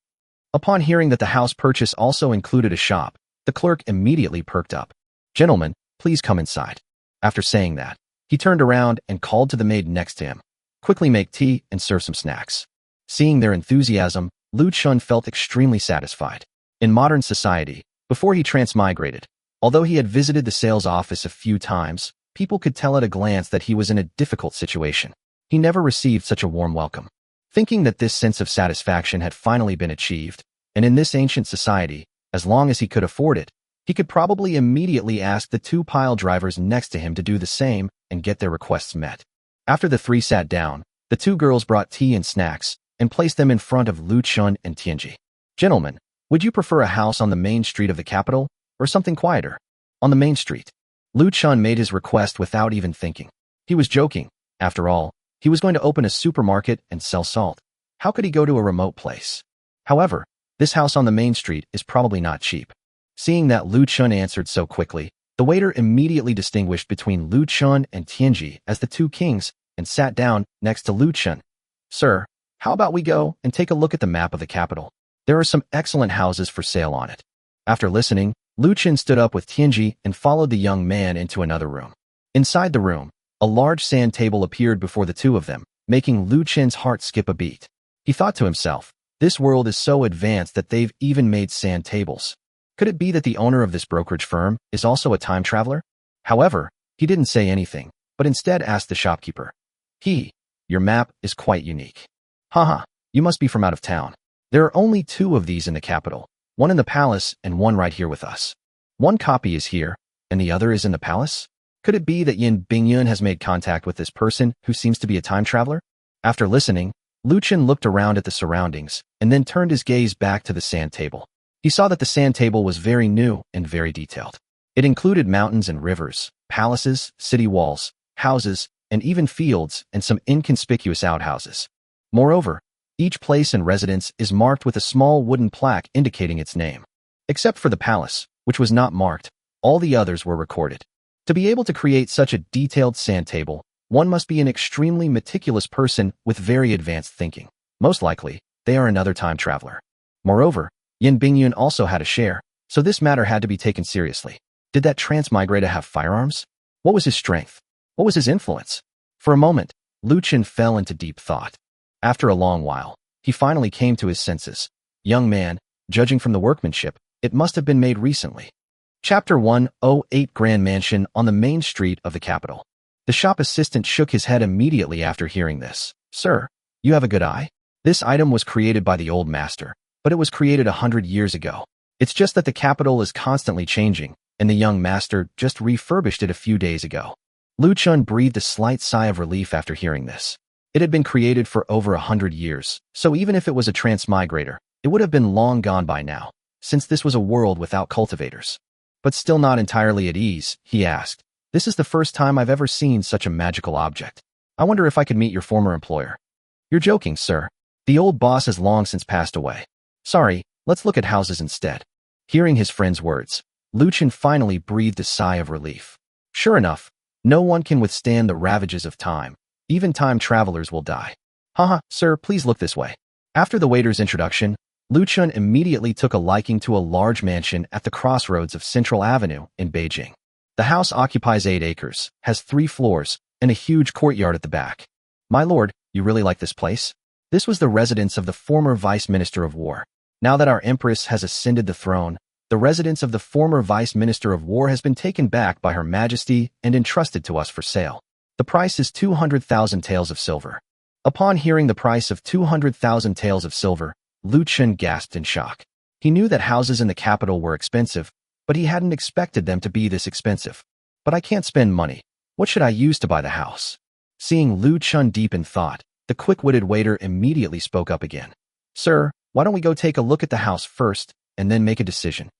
Upon hearing that the house purchase also included a shop, the clerk immediately perked up. Gentlemen, please come inside. After saying that, he turned around and called to the maid next to him. Quickly make tea and serve some snacks. Seeing their enthusiasm, Lu Chen felt extremely satisfied. In modern society, before he transmigrated, although he had visited the sales office a few times, people could tell at a glance that he was in a difficult situation. He never received such a warm welcome. Thinking that this sense of satisfaction had finally been achieved, and in this ancient society, as long as he could afford it, he could probably immediately ask the two pile drivers next to him to do the same and get their requests met. After the three sat down, the two girls brought tea and snacks and placed them in front of Lu Chen and Tianji. Gentlemen, would you prefer a house on the main street of the capital or something quieter? On the main street. Lu Chen made his request without even thinking. He was joking. After all, he was going to open a supermarket and sell salt. How could he go to a remote place? However, this house on the main street is probably not cheap. Seeing that Lu Chen answered so quickly, the waiter immediately distinguished between Lu Chen and Tianji as the two kings and sat down next to Lu Chen. Sir, how about we go and take a look at the map of the capital? There are some excellent houses for sale on it. After listening, Lu Chen stood up with Tianji and followed the young man into another room. Inside the room, a large sand table appeared before the two of them, making Lu Chen's heart skip a beat. He thought to himself, this world is so advanced that they've even made sand tables. Could it be that the owner of this brokerage firm is also a time traveler? However, he didn't say anything, but instead asked the shopkeeper. Your map is quite unique. Haha, you must be from out of town. There are only two of these in the capital, one in the palace and one right here with us. One copy is here, and the other is in the palace? Could it be that Yin Bingyun has made contact with this person who seems to be a time traveler? After listening, Lu Chen looked around at the surroundings and then turned his gaze back to the sand table. He saw that the sand table was very new and very detailed. It included mountains and rivers, palaces, city walls, houses, and even fields and some inconspicuous outhouses. Moreover, each place and residence is marked with a small wooden plaque indicating its name. Except for the palace, which was not marked, all the others were recorded. To be able to create such a detailed sand table, one must be an extremely meticulous person with very advanced thinking. Most likely, they are another time traveler. Moreover, Yin Bingyun also had a share, so this matter had to be taken seriously. Did that transmigrator have firearms? What was his strength? What was his influence? For a moment, Lu Chen fell into deep thought. After a long while, he finally came to his senses. Young man, judging from the workmanship, it must have been made recently. Chapter 108 Grand Mansion on the main street of the capital. The shop assistant shook his head immediately after hearing this. Sir, you have a good eye? This item was created by the old master, but it was created 100 years ago. It's just that the capital is constantly changing, and the young master just refurbished it a few days ago. Lu Chen breathed a slight sigh of relief after hearing this. It had been created for over 100 years, so even if it was a transmigrator, it would have been long gone by now, since this was a world without cultivators. But still not entirely at ease, he asked, this is the first time I've ever seen such a magical object. I wonder if I could meet your former employer. You're joking, sir. The old boss has long since passed away. Sorry, let's look at houses instead. Hearing his friend's words, Lu Chen finally breathed a sigh of relief. Sure enough, no one can withstand the ravages of time. Even time travelers will die. Haha, sir, please look this way. After the waiter's introduction, Lu Chen immediately took a liking to a large mansion at the crossroads of Central Avenue in Beijing. The house occupies 8 acres, has 3 floors, and a huge courtyard at the back. My lord, you really like this place? This was the residence of the former Vice Minister of War. Now that our Empress has ascended the throne, the residence of the former Vice Minister of War has been taken back by Her Majesty and entrusted to us for sale. The price is 200,000 taels of silver. Upon hearing the price of 200,000 taels of silver, Lu Chen gasped in shock. He knew that houses in the capital were expensive, but he hadn't expected them to be this expensive. But I can't spend money. What should I use to buy the house? Seeing Lu Chen deep in thought, the quick-witted waiter immediately spoke up again. Sir, why don't we go take a look at the house first, and then make a decision?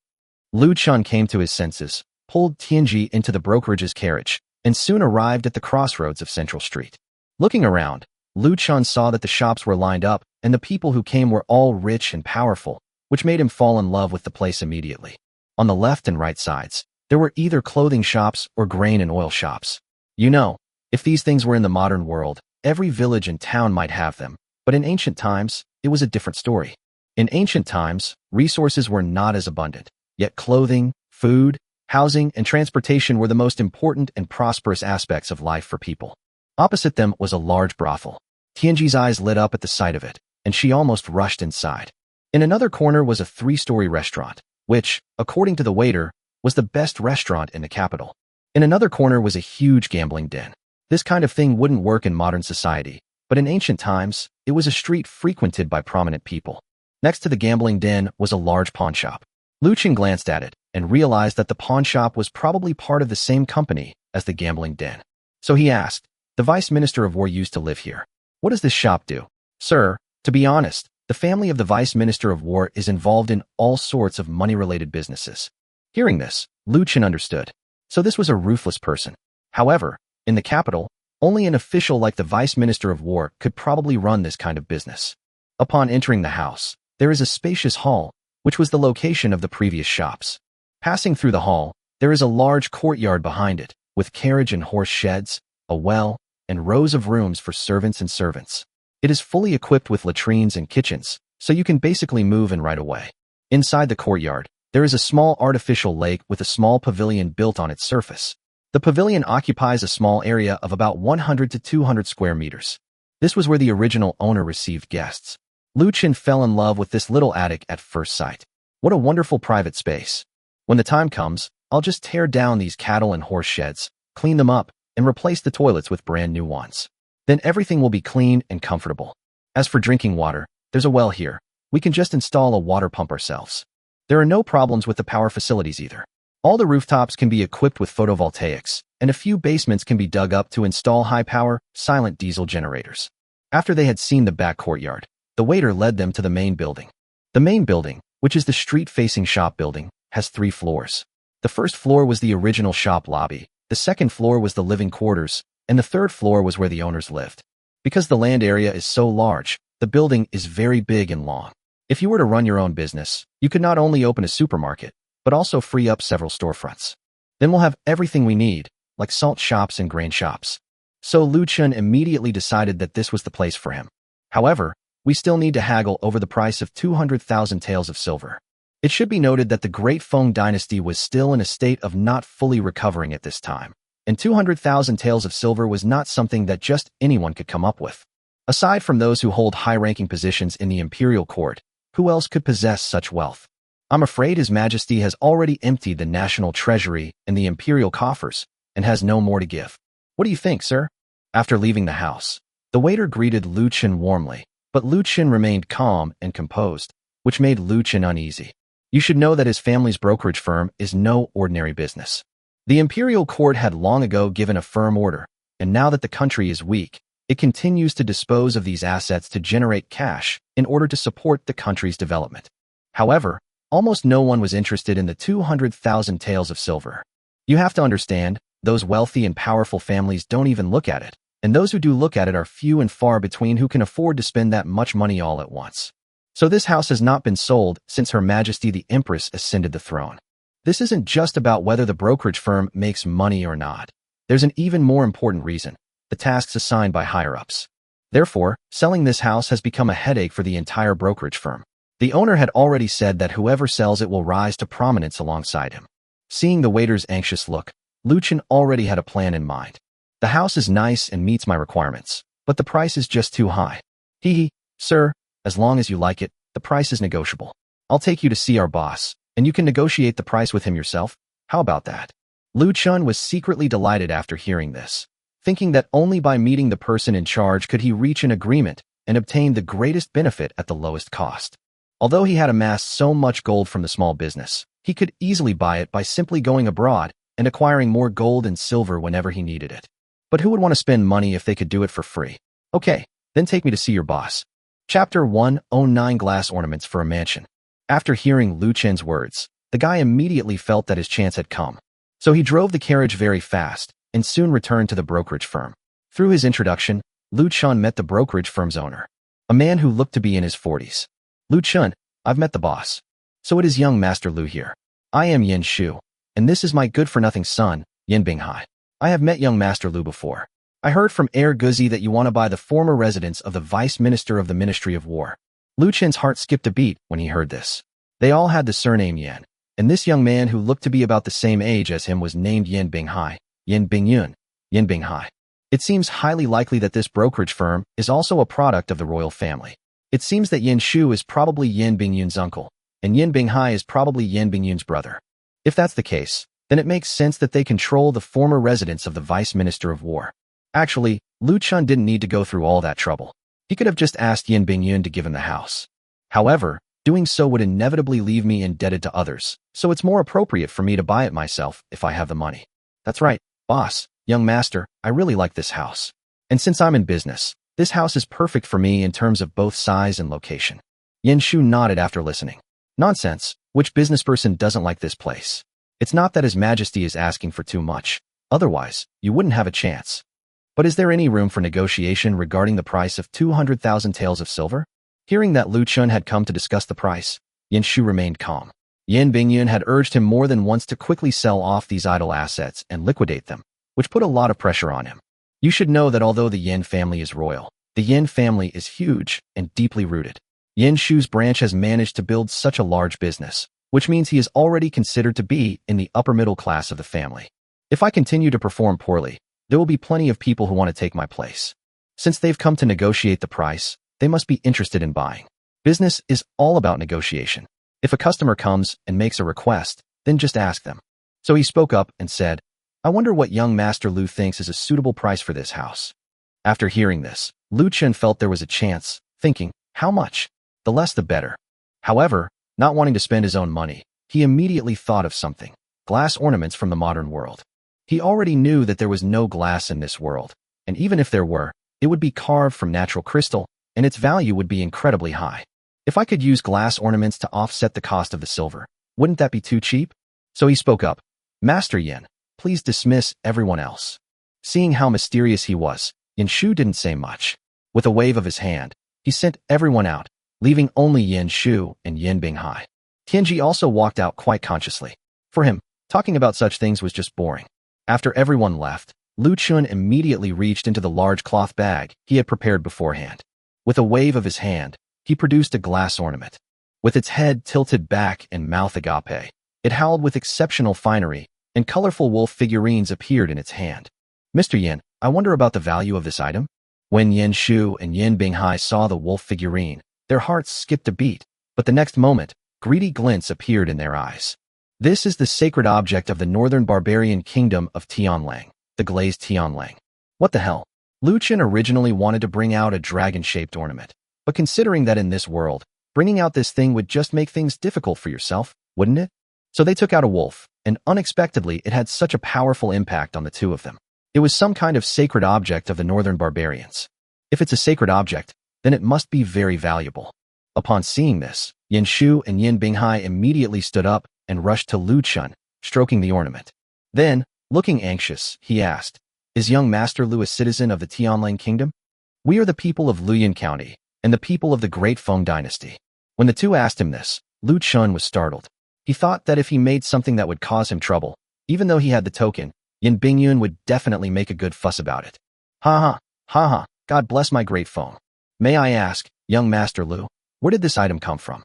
Lu Chen came to his senses, pulled Tianji into the brokerage's carriage, and soon arrived at the crossroads of Central Street. Looking around, Lu Chen saw that the shops were lined up, and the people who came were all rich and powerful, which made him fall in love with the place immediately. On the left and right sides, there were either clothing shops or grain and oil shops. You know, if these things were in the modern world, every village and town might have them, but in ancient times, it was a different story. In ancient times, resources were not as abundant, yet clothing, food, housing, and transportation were the most important and prosperous aspects of life for people. Opposite them was a large brothel. Tianji's eyes lit up at the sight of it, and she almost rushed inside. In another corner was a 3-story restaurant, which, according to the waiter, was the best restaurant in the capital. In another corner was a huge gambling den. This kind of thing wouldn't work in modern society, but in ancient times, it was a street frequented by prominent people. Next to the gambling den was a large pawn shop. Lu Chen glanced at it and realized that the pawn shop was probably part of the same company as the gambling den. So he asked, "The Vice Minister of War used to live here. What does this shop do?" "Sir, to be honest, the family of the Vice Minister of War is involved in all sorts of money-related businesses." Hearing this, Lu Chen understood. So this was a ruthless person. However, in the capital, only an official like the Vice Minister of War could probably run this kind of business. Upon entering the house, there is a spacious hall, which was the location of the previous shops. Passing through the hall, there is a large courtyard behind it, with carriage and horse sheds, a well, and rows of rooms for servants and servants. It is fully equipped with latrines and kitchens, so you can basically move in right away. Inside the courtyard, there is a small artificial lake with a small pavilion built on its surface. The pavilion occupies a small area of about 100 to 200 square meters. This was where the original owner received guests. Lu Chen fell in love with this little attic at first sight. What a wonderful private space. When the time comes, I'll just tear down these cattle and horse sheds, clean them up, and replace the toilets with brand new ones. Then everything will be clean and comfortable. As for drinking water, there's a well here. We can just install a water pump ourselves. There are no problems with the power facilities either. All the rooftops can be equipped with photovoltaics, and a few basements can be dug up to install high-power, silent diesel generators. After they had seen the back courtyard, the waiter led them to the main building. The main building, which is the street-facing shop building, has 3 floors. The first floor was the original shop lobby, the second floor was the living quarters, and the third floor was where the owners lived. Because the land area is so large, the building is very big and long. If you were to run your own business, you could not only open a supermarket, but also free up several storefronts. Then we'll have everything we need, like salt shops and grain shops. So Lu Chen immediately decided that this was the place for him. However, we still need to haggle over the price of 200,000 taels of silver. It should be noted that the Great Feng dynasty was still in a state of not fully recovering at this time, and 200,000 taels of silver was not something that just anyone could come up with. Aside from those who hold high-ranking positions in the imperial court, who else could possess such wealth? I'm afraid His Majesty has already emptied the national treasury and the imperial coffers and has no more to give. What do you think, sir? After leaving the house, the waiter greeted Lu Chen warmly, but Lu Chen remained calm and composed, which made Lu Chen uneasy. You should know that his family's brokerage firm is no ordinary business. The imperial court had long ago given a firm order, and now that the country is weak, it continues to dispose of these assets to generate cash in order to support the country's development. However, almost no one was interested in the 200,000 taels of silver. You have to understand, those wealthy and powerful families don't even look at it, and those who do look at it are few and far between who can afford to spend that much money all at once. So this house has not been sold since Her Majesty the Empress ascended the throne. This isn't just about whether the brokerage firm makes money or not. There's an even more important reason: the tasks assigned by higher-ups. Therefore, selling this house has become a headache for the entire brokerage firm. The owner had already said that whoever sells it will rise to prominence alongside him. Seeing the waiter's anxious look, Lu Chen already had a plan in mind. The house is nice and meets my requirements, but the price is just too high. Sir, as long as you like it, the price is negotiable. I'll take you to see our boss, and you can negotiate the price with him yourself. How about that? Lu Chen was secretly delighted after hearing this, thinking that only by meeting the person in charge could he reach an agreement and obtain the greatest benefit at the lowest cost. Although he had amassed so much gold from the small business, he could easily buy it by simply going abroad and acquiring more gold and silver whenever he needed it. But who would want to spend money if they could do it for free? Okay, then take me to see your boss. Chapter 1: Own 9 glass ornaments for a mansion. After hearing Lu Chen's words, the guy immediately felt that his chance had come. So he drove the carriage very fast and soon returned to the brokerage firm. Through his introduction, Lu Chen met the brokerage firm's owner, a man who looked to be in his 40s. Lu Chen, I've met the boss. So it is young Master Lu here. I am Yin Shu, and this is my good-for-nothing son, Yin Binghai. I have met young Master Lu before. I heard from Air Guzi that you want to buy the former residence of the Vice Minister of the Ministry of War. Lu Chen's heart skipped a beat when he heard this. They all had the surname Yin, and this young man who looked to be about the same age as him was named Yin Binghai, Yin Bingyun, Yin Binghai. It seems highly likely that this brokerage firm is also a product of the royal family. It seems that Yin Shu is probably Yin Bingyun's uncle, and Yin Binghai is probably Yin Bingyun's brother. If that's the case, then it makes sense that they control the former residence of the Vice Minister of War. Actually, Lu Chen didn't need to go through all that trouble. He could have just asked Yin Bingyun to give him the house. However, doing so would inevitably leave me indebted to others, so it's more appropriate for me to buy it myself if I have the money. That's right, boss, young master, I really like this house. And since I'm in business, this house is perfect for me in terms of both size and location. Yin Shu nodded after listening. Nonsense, which businessperson doesn't like this place? It's not that His Majesty is asking for too much. Otherwise, you wouldn't have a chance. But is there any room for negotiation regarding the price of 200,000 taels of silver? Hearing that Lu Chen had come to discuss the price, Yin Shu remained calm. Yin Bingyun had urged him more than once to quickly sell off these idle assets and liquidate them, which put a lot of pressure on him. You should know that although the Yin family is royal, the Yin family is huge and deeply rooted. Yin Shu's branch has managed to build such a large business, which means he is already considered to be in the upper middle class of the family. If I continue to perform poorly, there will be plenty of people who want to take my place. Since they've come to negotiate the price, they must be interested in buying. Business is all about negotiation. If a customer comes and makes a request, then just ask them. So he spoke up and said, I wonder what young Master Lu thinks is a suitable price for this house. After hearing this, Lu Chen felt there was a chance, thinking, how much? The less the better. However, not wanting to spend his own money, he immediately thought of something: glass ornaments from the modern world. He already knew that there was no glass in this world, and even if there were, it would be carved from natural crystal, and its value would be incredibly high. If I could use glass ornaments to offset the cost of the silver, wouldn't that be too cheap? So he spoke up, Master Yin, please dismiss everyone else. Seeing how mysterious he was, Yin Shu didn't say much. With a wave of his hand, he sent everyone out, leaving only Yin Shu and Yin Binghai. Tianji also walked out quite consciously. For him, talking about such things was just boring. After everyone left, Lu Chen immediately reached into the large cloth bag he had prepared beforehand. With a wave of his hand, he produced a glass ornament. With its head tilted back and mouth agape, it howled with exceptional finery, and colorful wolf figurines appeared in its hand. Mr. Yin, I wonder about the value of this item? When Yin Shu and Yin Binghai saw the wolf figurine, their hearts skipped a beat, but the next moment, greedy glints appeared in their eyes. This is the sacred object of the northern barbarian kingdom of Tianlang, the glazed Tianlang. What the hell? Lu Chen originally wanted to bring out a dragon-shaped ornament, but considering that in this world, bringing out this thing would just make things difficult for yourself, wouldn't it? So they took out a wolf, and unexpectedly it had such a powerful impact on the two of them. It was some kind of sacred object of the northern barbarians. If it's a sacred object, then it must be very valuable. Upon seeing this, Yin Shu and Yin Binghai immediately stood up and rushed to Lu Chen, stroking the ornament. Then, looking anxious, he asked, Is young Master Lu a citizen of the Tianlang Kingdom? We are the people of Luyan County, and the people of the Great Feng Dynasty. When the two asked him this, Lu Chen was startled. He thought that if he made something that would cause him trouble, even though he had the token, Yin Bingyun would definitely make a good fuss about it. Ha ha, God bless my Great Feng. May I ask, young Master Lu, where did this item come from?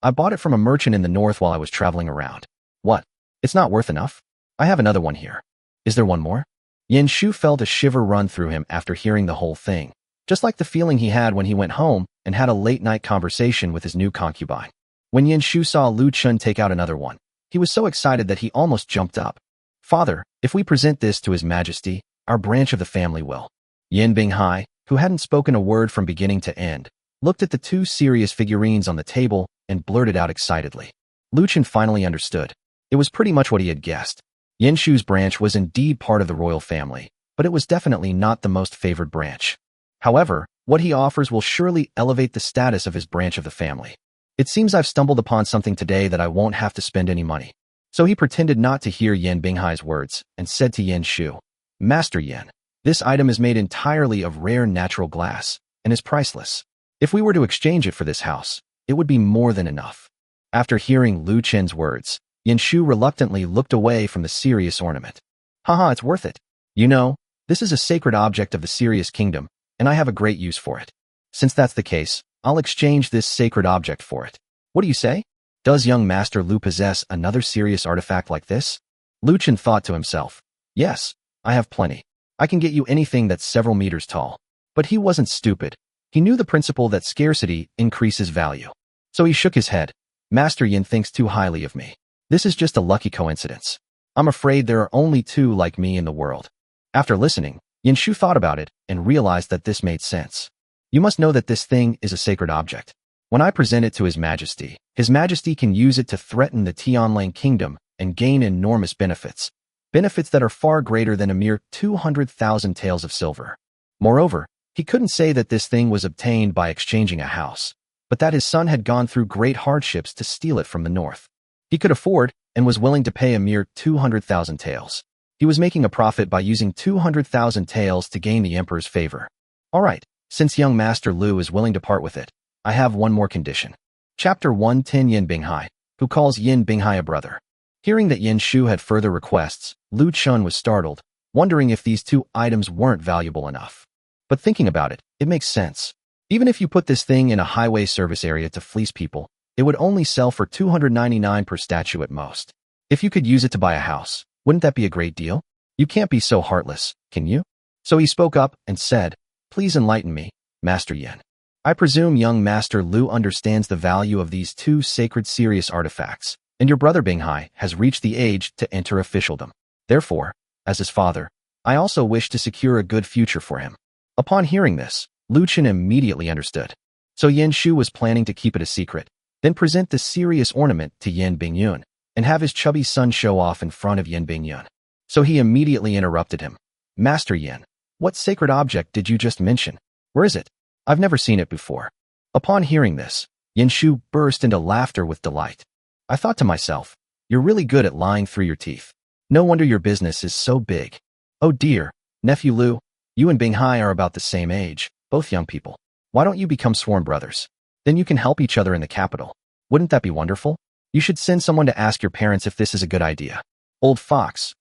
I bought it from a merchant in the north while I was traveling around. What? It's not worth enough? I have another one here. Is there one more? Yin Shu felt a shiver run through him after hearing the whole thing, just like the feeling he had when he went home and had a late-night conversation with his new concubine. When Yin Shu saw Lu Chen take out another one, he was so excited that he almost jumped up. Father, if we present this to His Majesty, our branch of the family will. Yin Binghai, who hadn't spoken a word from beginning to end, looked at the two serious figurines on the table, and blurted out excitedly. Lu Chen finally understood. It was pretty much what he had guessed. Yin Shu's branch was indeed part of the royal family, but it was definitely not the most favored branch. However, what he offers will surely elevate the status of his branch of the family. It seems I've stumbled upon something today that I won't have to spend any money. So he pretended not to hear Yin Binghai's words and said to Yin Shu, Master Yin, this item is made entirely of rare natural glass and is priceless. If we were to exchange it for this house, it would be more than enough. After hearing Lu Chen's words, Yin Shu reluctantly looked away from the serious ornament. Haha, it's worth it. You know, this is a sacred object of the Serious Kingdom, and I have a great use for it. Since that's the case, I'll exchange this sacred object for it. What do you say? Does young Master Lu possess another serious artifact like this? Lu Chen thought to himself. Yes, I have plenty. I can get you anything that's several meters tall. But he wasn't stupid. He knew the principle that scarcity increases value. So he shook his head. Master Yin thinks too highly of me. This is just a lucky coincidence. I'm afraid there are only two like me in the world. After listening, Yin Shu thought about it and realized that this made sense. You must know that this thing is a sacred object. When I present it to His Majesty can use it to threaten the Tianlang Kingdom and gain enormous benefits. Benefits that are far greater than a mere 200,000 taels of silver. Moreover, he couldn't say that this thing was obtained by exchanging a house, but that his son had gone through great hardships to steal it from the north. He could afford and was willing to pay a mere 200,000 taels. He was making a profit by using 200,000 taels to gain the emperor's favor. All right, since young Master Lu is willing to part with it, I have one more condition. Chapter 110 Yin Binghai, who calls Yin Binghai a brother. Hearing that Yin Shu had further requests, Lu Chen was startled, wondering if these two items weren't valuable enough. But thinking about it, it makes sense. Even if you put this thing in a highway service area to fleece people, it would only sell for 299 per statue at most. If you could use it to buy a house, wouldn't that be a great deal? You can't be so heartless, can you? So he spoke up and said, Please enlighten me, Master Yin. I presume young Master Lu understands the value of these two sacred serious artifacts, and your brother Binghai has reached the age to enter officialdom. Therefore, as his father, I also wish to secure a good future for him. Upon hearing this, Lu Chen immediately understood. So Yin Shu was planning to keep it a secret, then present the serious ornament to Yin Bingyun, and have his chubby son show off in front of Yin Bingyun. So he immediately interrupted him. Master Yin, what sacred object did you just mention? Where is it? I've never seen it before. Upon hearing this, Yin Shu burst into laughter with delight. I thought to myself, you're really good at lying through your teeth. No wonder your business is so big. Oh dear, nephew Lu, you and Binghai are about the same age, both young people. Why don't you become sworn brothers? Then you can help each other in the capital. Wouldn't that be wonderful? You should send someone to ask your parents if this is a good idea. Old Fox,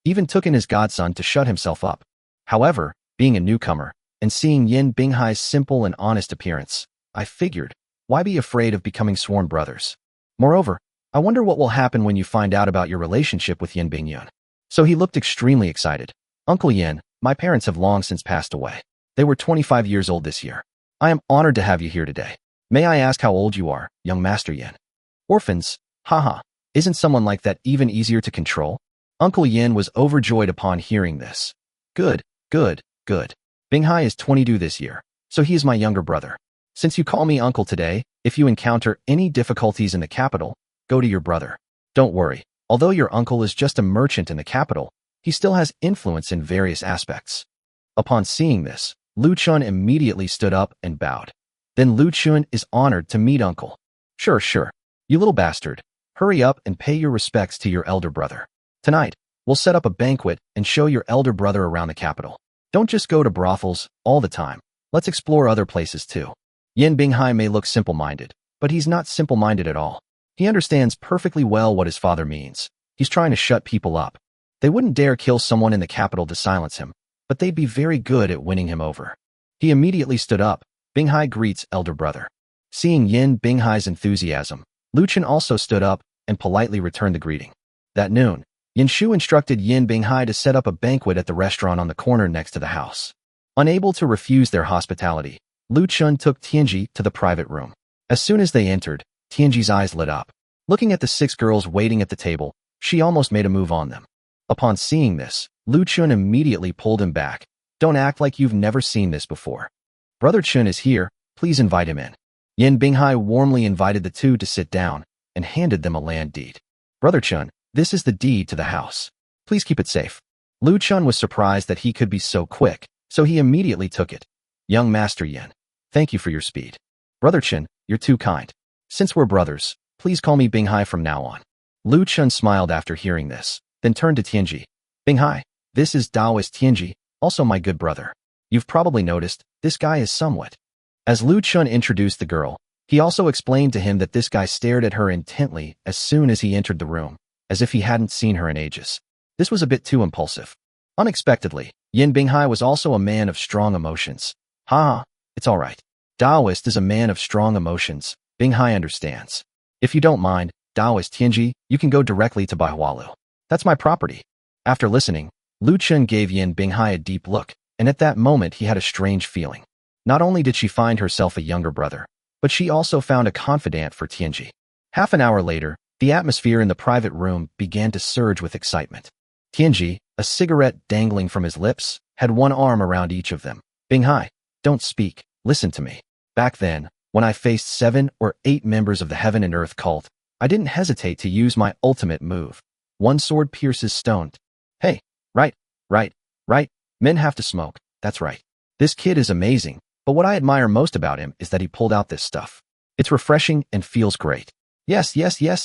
even took in his godson to shut himself up. However, being a newcomer, and seeing Yin Binghai's simple and honest appearance, I figured, why be afraid of becoming sworn brothers? Moreover, I wonder what will happen when you find out about your relationship with Yin Bingyun. So he looked extremely excited. Uncle Yin, my parents have long since passed away. They were 25 years old this year. I am honored to have you here today. May I ask how old you are, young Master Yin? Orphans, haha, isn't someone like that even easier to control? Uncle Yin was overjoyed upon hearing this. Good. Binghai is 22 this year, so he is my younger brother. Since you call me uncle today, if you encounter any difficulties in the capital, go to your brother. Don't worry, although your uncle is just a merchant in the capital, he still has influence in various aspects. Upon seeing this, Lu Chen immediately stood up and bowed. Then Lu Chen is honored to meet uncle. Sure. You little bastard, hurry up and pay your respects to your elder brother. Tonight, we'll set up a banquet and show your elder brother around the capital. Don't just go to brothels all the time. Let's explore other places too. Yin Binghai may look simple-minded, but he's not simple-minded at all. He understands perfectly well what his father means. He's trying to shut people up. They wouldn't dare kill someone in the capital to silence him, but they'd be very good at winning him over. He immediately stood up. Binghai greets elder brother. Seeing Yin Binghai's enthusiasm, Lu Chen also stood up and politely returned the greeting. That noon, Yin Shu instructed Yin Binghai to set up a banquet at the restaurant on the corner next to the house. Unable to refuse their hospitality, Lu Chen took Tianji to the private room. As soon as they entered, Tianji's eyes lit up. Looking at the 6 girls waiting at the table, she almost made a move on them. Upon seeing this, Lu Chen immediately pulled him back. Don't act like you've never seen this before. Brother Chen is here, Please invite him in. Yin Binghai warmly invited the two to sit down and handed them a land deed. Brother Chen, this is the deed to the house. Please keep it safe. Lu Chen was surprised that he could be so quick, so he immediately took it. Young Master Yin, thank you for your speed. Brother Chen, you're too kind. Since we're brothers, please call me Binghai from now on. Lu Chen smiled after hearing this, then turned to Tianji. Binghai, this is Taoist Tianji, also my good brother. You've probably noticed, this guy is somewhat. As Lu Chen introduced the girl, he also explained to him that this guy stared at her intently as soon as he entered the room, as if he hadn't seen her in ages. This was a bit too impulsive. Unexpectedly, Yin Binghai was also a man of strong emotions. Ha, it's all right. Taoist is a man of strong emotions. Binghai understands. If you don't mind, Taoist Tianji, you can go directly to Baihualu. That's my property. After listening, Lu Chen gave Yin Binghai a deep look, and at that moment he had a strange feeling. Not only did she find herself a younger brother, but she also found a confidant for Tianji. Half an hour later, the atmosphere in the private room began to surge with excitement. Tianji, a cigarette dangling from his lips, had one arm around each of them. Binghai, don't speak, listen to me. Back then, when I faced 7 or 8 members of the Heaven and Earth cult, I didn't hesitate to use my ultimate move. One sword pierces stone. Hey, right. Men have to smoke, that's right. This kid is amazing, but what I admire most about him is that he pulled out this stuff. It's refreshing and feels great. Yes,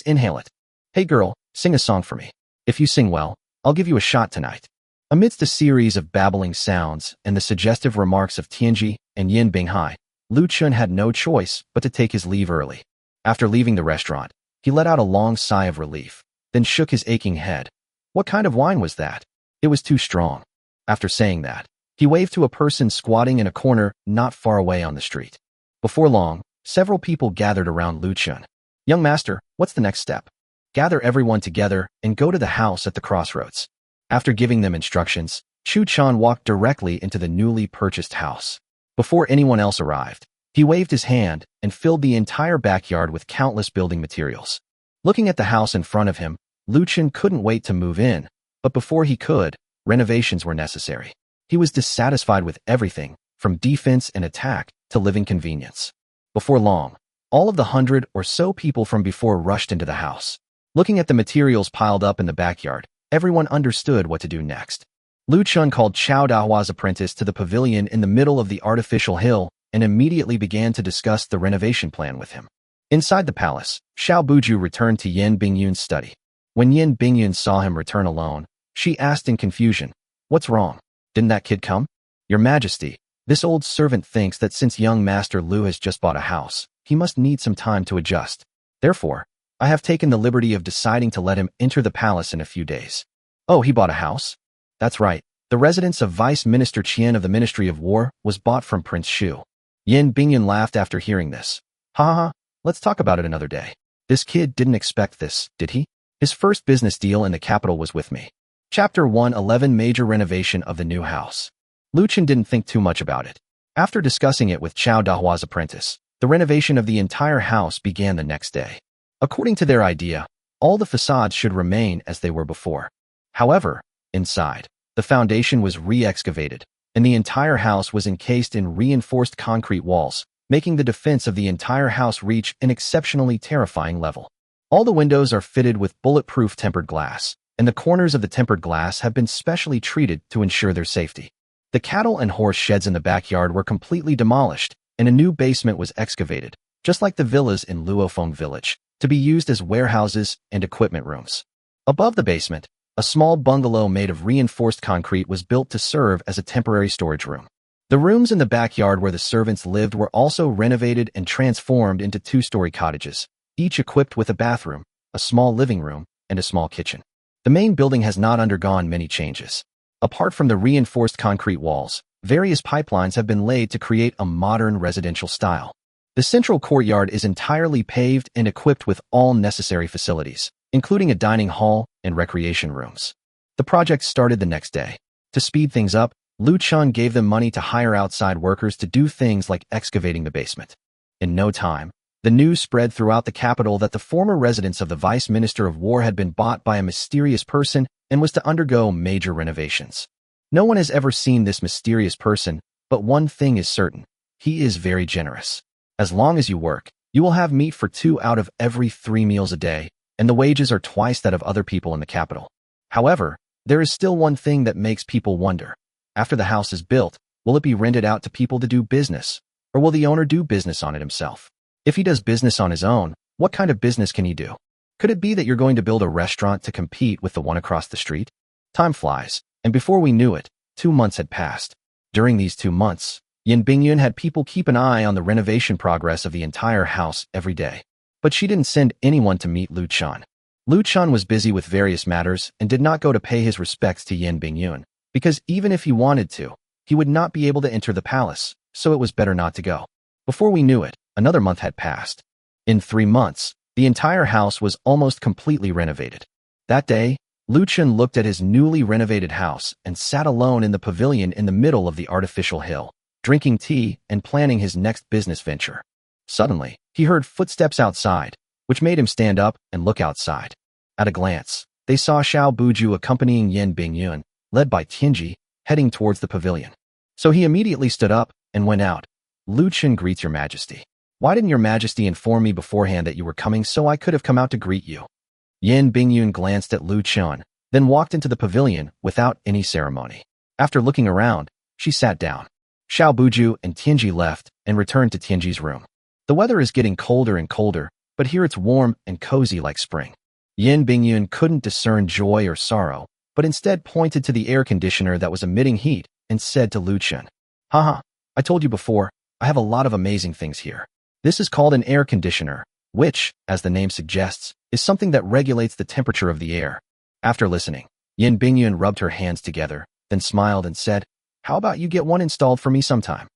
inhale it. Hey girl, sing a song for me. If you sing well, I'll give you a shot tonight. Amidst a series of babbling sounds and the suggestive remarks of Tianji and Yin Binghai, Lu Chen had no choice but to take his leave early. After leaving the restaurant, he let out a long sigh of relief, then shook his aching head. What kind of wine was that? It was too strong. After saying that, he waved to a person squatting in a corner not far away on the street. Before long, several people gathered around Lu Chen. Young master, what's the next step? Gather everyone together and go to the house at the crossroads. After giving them instructions, Chu Chan walked directly into the newly purchased house. Before anyone else arrived, he waved his hand and filled the entire backyard with countless building materials. Looking at the house in front of him, Lu Chen couldn't wait to move in, but before he could, renovations were necessary. He was dissatisfied with everything, from defense and attack to living convenience. Before long, all of the 100 or so people from before rushed into the house. Looking at the materials piled up in the backyard, everyone understood what to do next. Lu Chen called Chao Dahua's apprentice to the pavilion in the middle of the artificial hill and immediately began to discuss the renovation plan with him. Inside the palace, Xiao Buju returned to Yin Bingyun's study. When Yin Bingyun saw him return alone, she asked in confusion, "What's wrong? Didn't that kid come?" "Your Majesty, this old servant thinks that since young Master Lu has just bought a house, he must need some time to adjust. Therefore, I have taken the liberty of deciding to let him enter the palace in a few days." "Oh, he bought a house?" "That's right. The residence of Vice Minister Qian of the Ministry of War was bought from Prince Shu." Yin Bingyun laughed after hearing this. Ha, let's talk about it another day. This kid didn't expect this, did he? His first business deal in the capital was with me. Chapter 111 Major Renovation of the New House. Lu Chen didn't think too much about it. After discussing it with Chao Dahua's apprentice, the renovation of the entire house began the next day. According to their idea, all the facades should remain as they were before. However, inside, the foundation was re-excavated, and the entire house was encased in reinforced concrete walls, making the defense of the entire house reach an exceptionally terrifying level. All the windows are fitted with bulletproof tempered glass, and the corners of the tempered glass have been specially treated to ensure their safety. The cattle and horse sheds in the backyard were completely demolished, and a new basement was excavated, just like the villas in Luofeng village, to be used as warehouses and equipment rooms. Above the basement, a small bungalow made of reinforced concrete was built to serve as a temporary storage room. The rooms in the backyard where the servants lived were also renovated and transformed into 2-story cottages, each equipped with a bathroom, a small living room, and a small kitchen. The main building has not undergone many changes. Apart from the reinforced concrete walls, various pipelines have been laid to create a modern residential style. The central courtyard is entirely paved and equipped with all necessary facilities, including a dining hall and recreation rooms. The project started the next day. To speed things up, Lu Chen gave them money to hire outside workers to do things like excavating the basement. In no time, the news spread throughout the capital that the former residence of the Vice Minister of War had been bought by a mysterious person and was to undergo major renovations. No one has ever seen this mysterious person, but one thing is certain. He is very generous. As long as you work, you will have meat for 2 out of every 3 meals a day, and the wages are twice that of other people in the capital. However, there is still one thing that makes people wonder. After the house is built, will it be rented out to people to do business, or will the owner do business on it himself? If he does business on his own, what kind of business can he do? Could it be that you're going to build a restaurant to compete with the one across the street? Time flies, and before we knew it, 2 months had passed. During these 2 months, Yin Bingyun had people keep an eye on the renovation progress of the entire house every day. But she didn't send anyone to meet Lu Chen. Lu Chen was busy with various matters and did not go to pay his respects to Yin Bingyun, because even if he wanted to, he would not be able to enter the palace, so it was better not to go. Before we knew it, another month had passed. In 3 months, the entire house was almost completely renovated. That day, Lu Chen looked at his newly renovated house and sat alone in the pavilion in the middle of the artificial hill, drinking tea and planning his next business venture. Suddenly, he heard footsteps outside, which made him stand up and look outside. At a glance, they saw Xiao Buju accompanying Yin Bingyun, led by Tianji, heading towards the pavilion. So he immediately stood up and went out. Lu Chen greets your majesty. Why didn't your majesty inform me beforehand that you were coming so I could have come out to greet you? Yin Bingyun glanced at Lu Chen, then walked into the pavilion without any ceremony. After looking around, she sat down. Xiao Buju and Tianji left and returned to Tianji's room. The weather is getting colder and colder, but here it's warm and cozy like spring. Yin Bingyun couldn't discern joy or sorrow, but instead pointed to the air conditioner that was emitting heat and said to Lu Chen, "Haha, I told you before, I have a lot of amazing things here. This is called an air conditioner, which, as the name suggests, is something that regulates the temperature of the air." After listening, Yin Bingyun rubbed her hands together, then smiled and said, "How about you get one installed for me sometime?"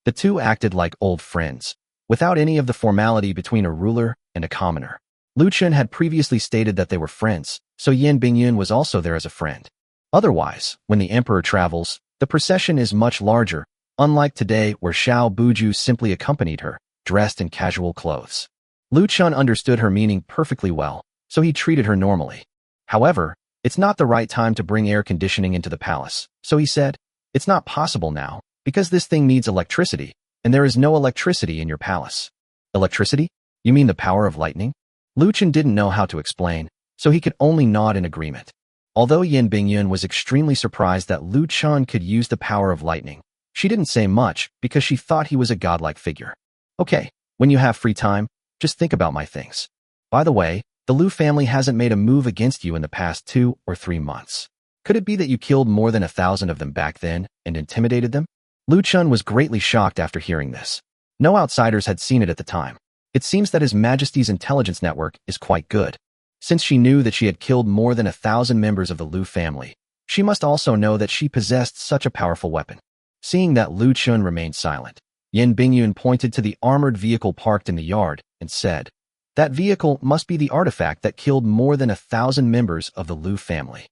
The two acted like old friends, without any of the formality between a ruler and a commoner. Lu Chen had previously stated that they were friends, so Yin Bingyun was also there as a friend. Otherwise, when the emperor travels, the procession is much larger, unlike today where Xiao Buju simply accompanied her, dressed in casual clothes. Lu Chen understood her meaning perfectly well, so he treated her normally. However, it's not the right time to bring air conditioning into the palace, so he said, "It's not possible now, because this thing needs electricity, and there is no electricity in your palace." Electricity? You mean the power of lightning? Lu Chen didn't know how to explain, so he could only nod in agreement. Although Yin Bingyun was extremely surprised that Lu Chen could use the power of lightning, she didn't say much because she thought he was a godlike figure. "Okay, when you have free time, just think about my things. By the way, the Lu family hasn't made a move against you in the past 2 or 3 months. Could it be that you killed more than 1,000 of them back then and intimidated them?" Lu Chen was greatly shocked after hearing this. No outsiders had seen it at the time. It seems that His Majesty's intelligence network is quite good. Since she knew that she had killed more than 1,000 members of the Lu family, she must also know that she possessed such a powerful weapon. Seeing that Lu Chen remained silent, Yin Bingyun pointed to the armored vehicle parked in the yard and said, "That vehicle must be the artifact that killed more than 1,000 members of the Lu family."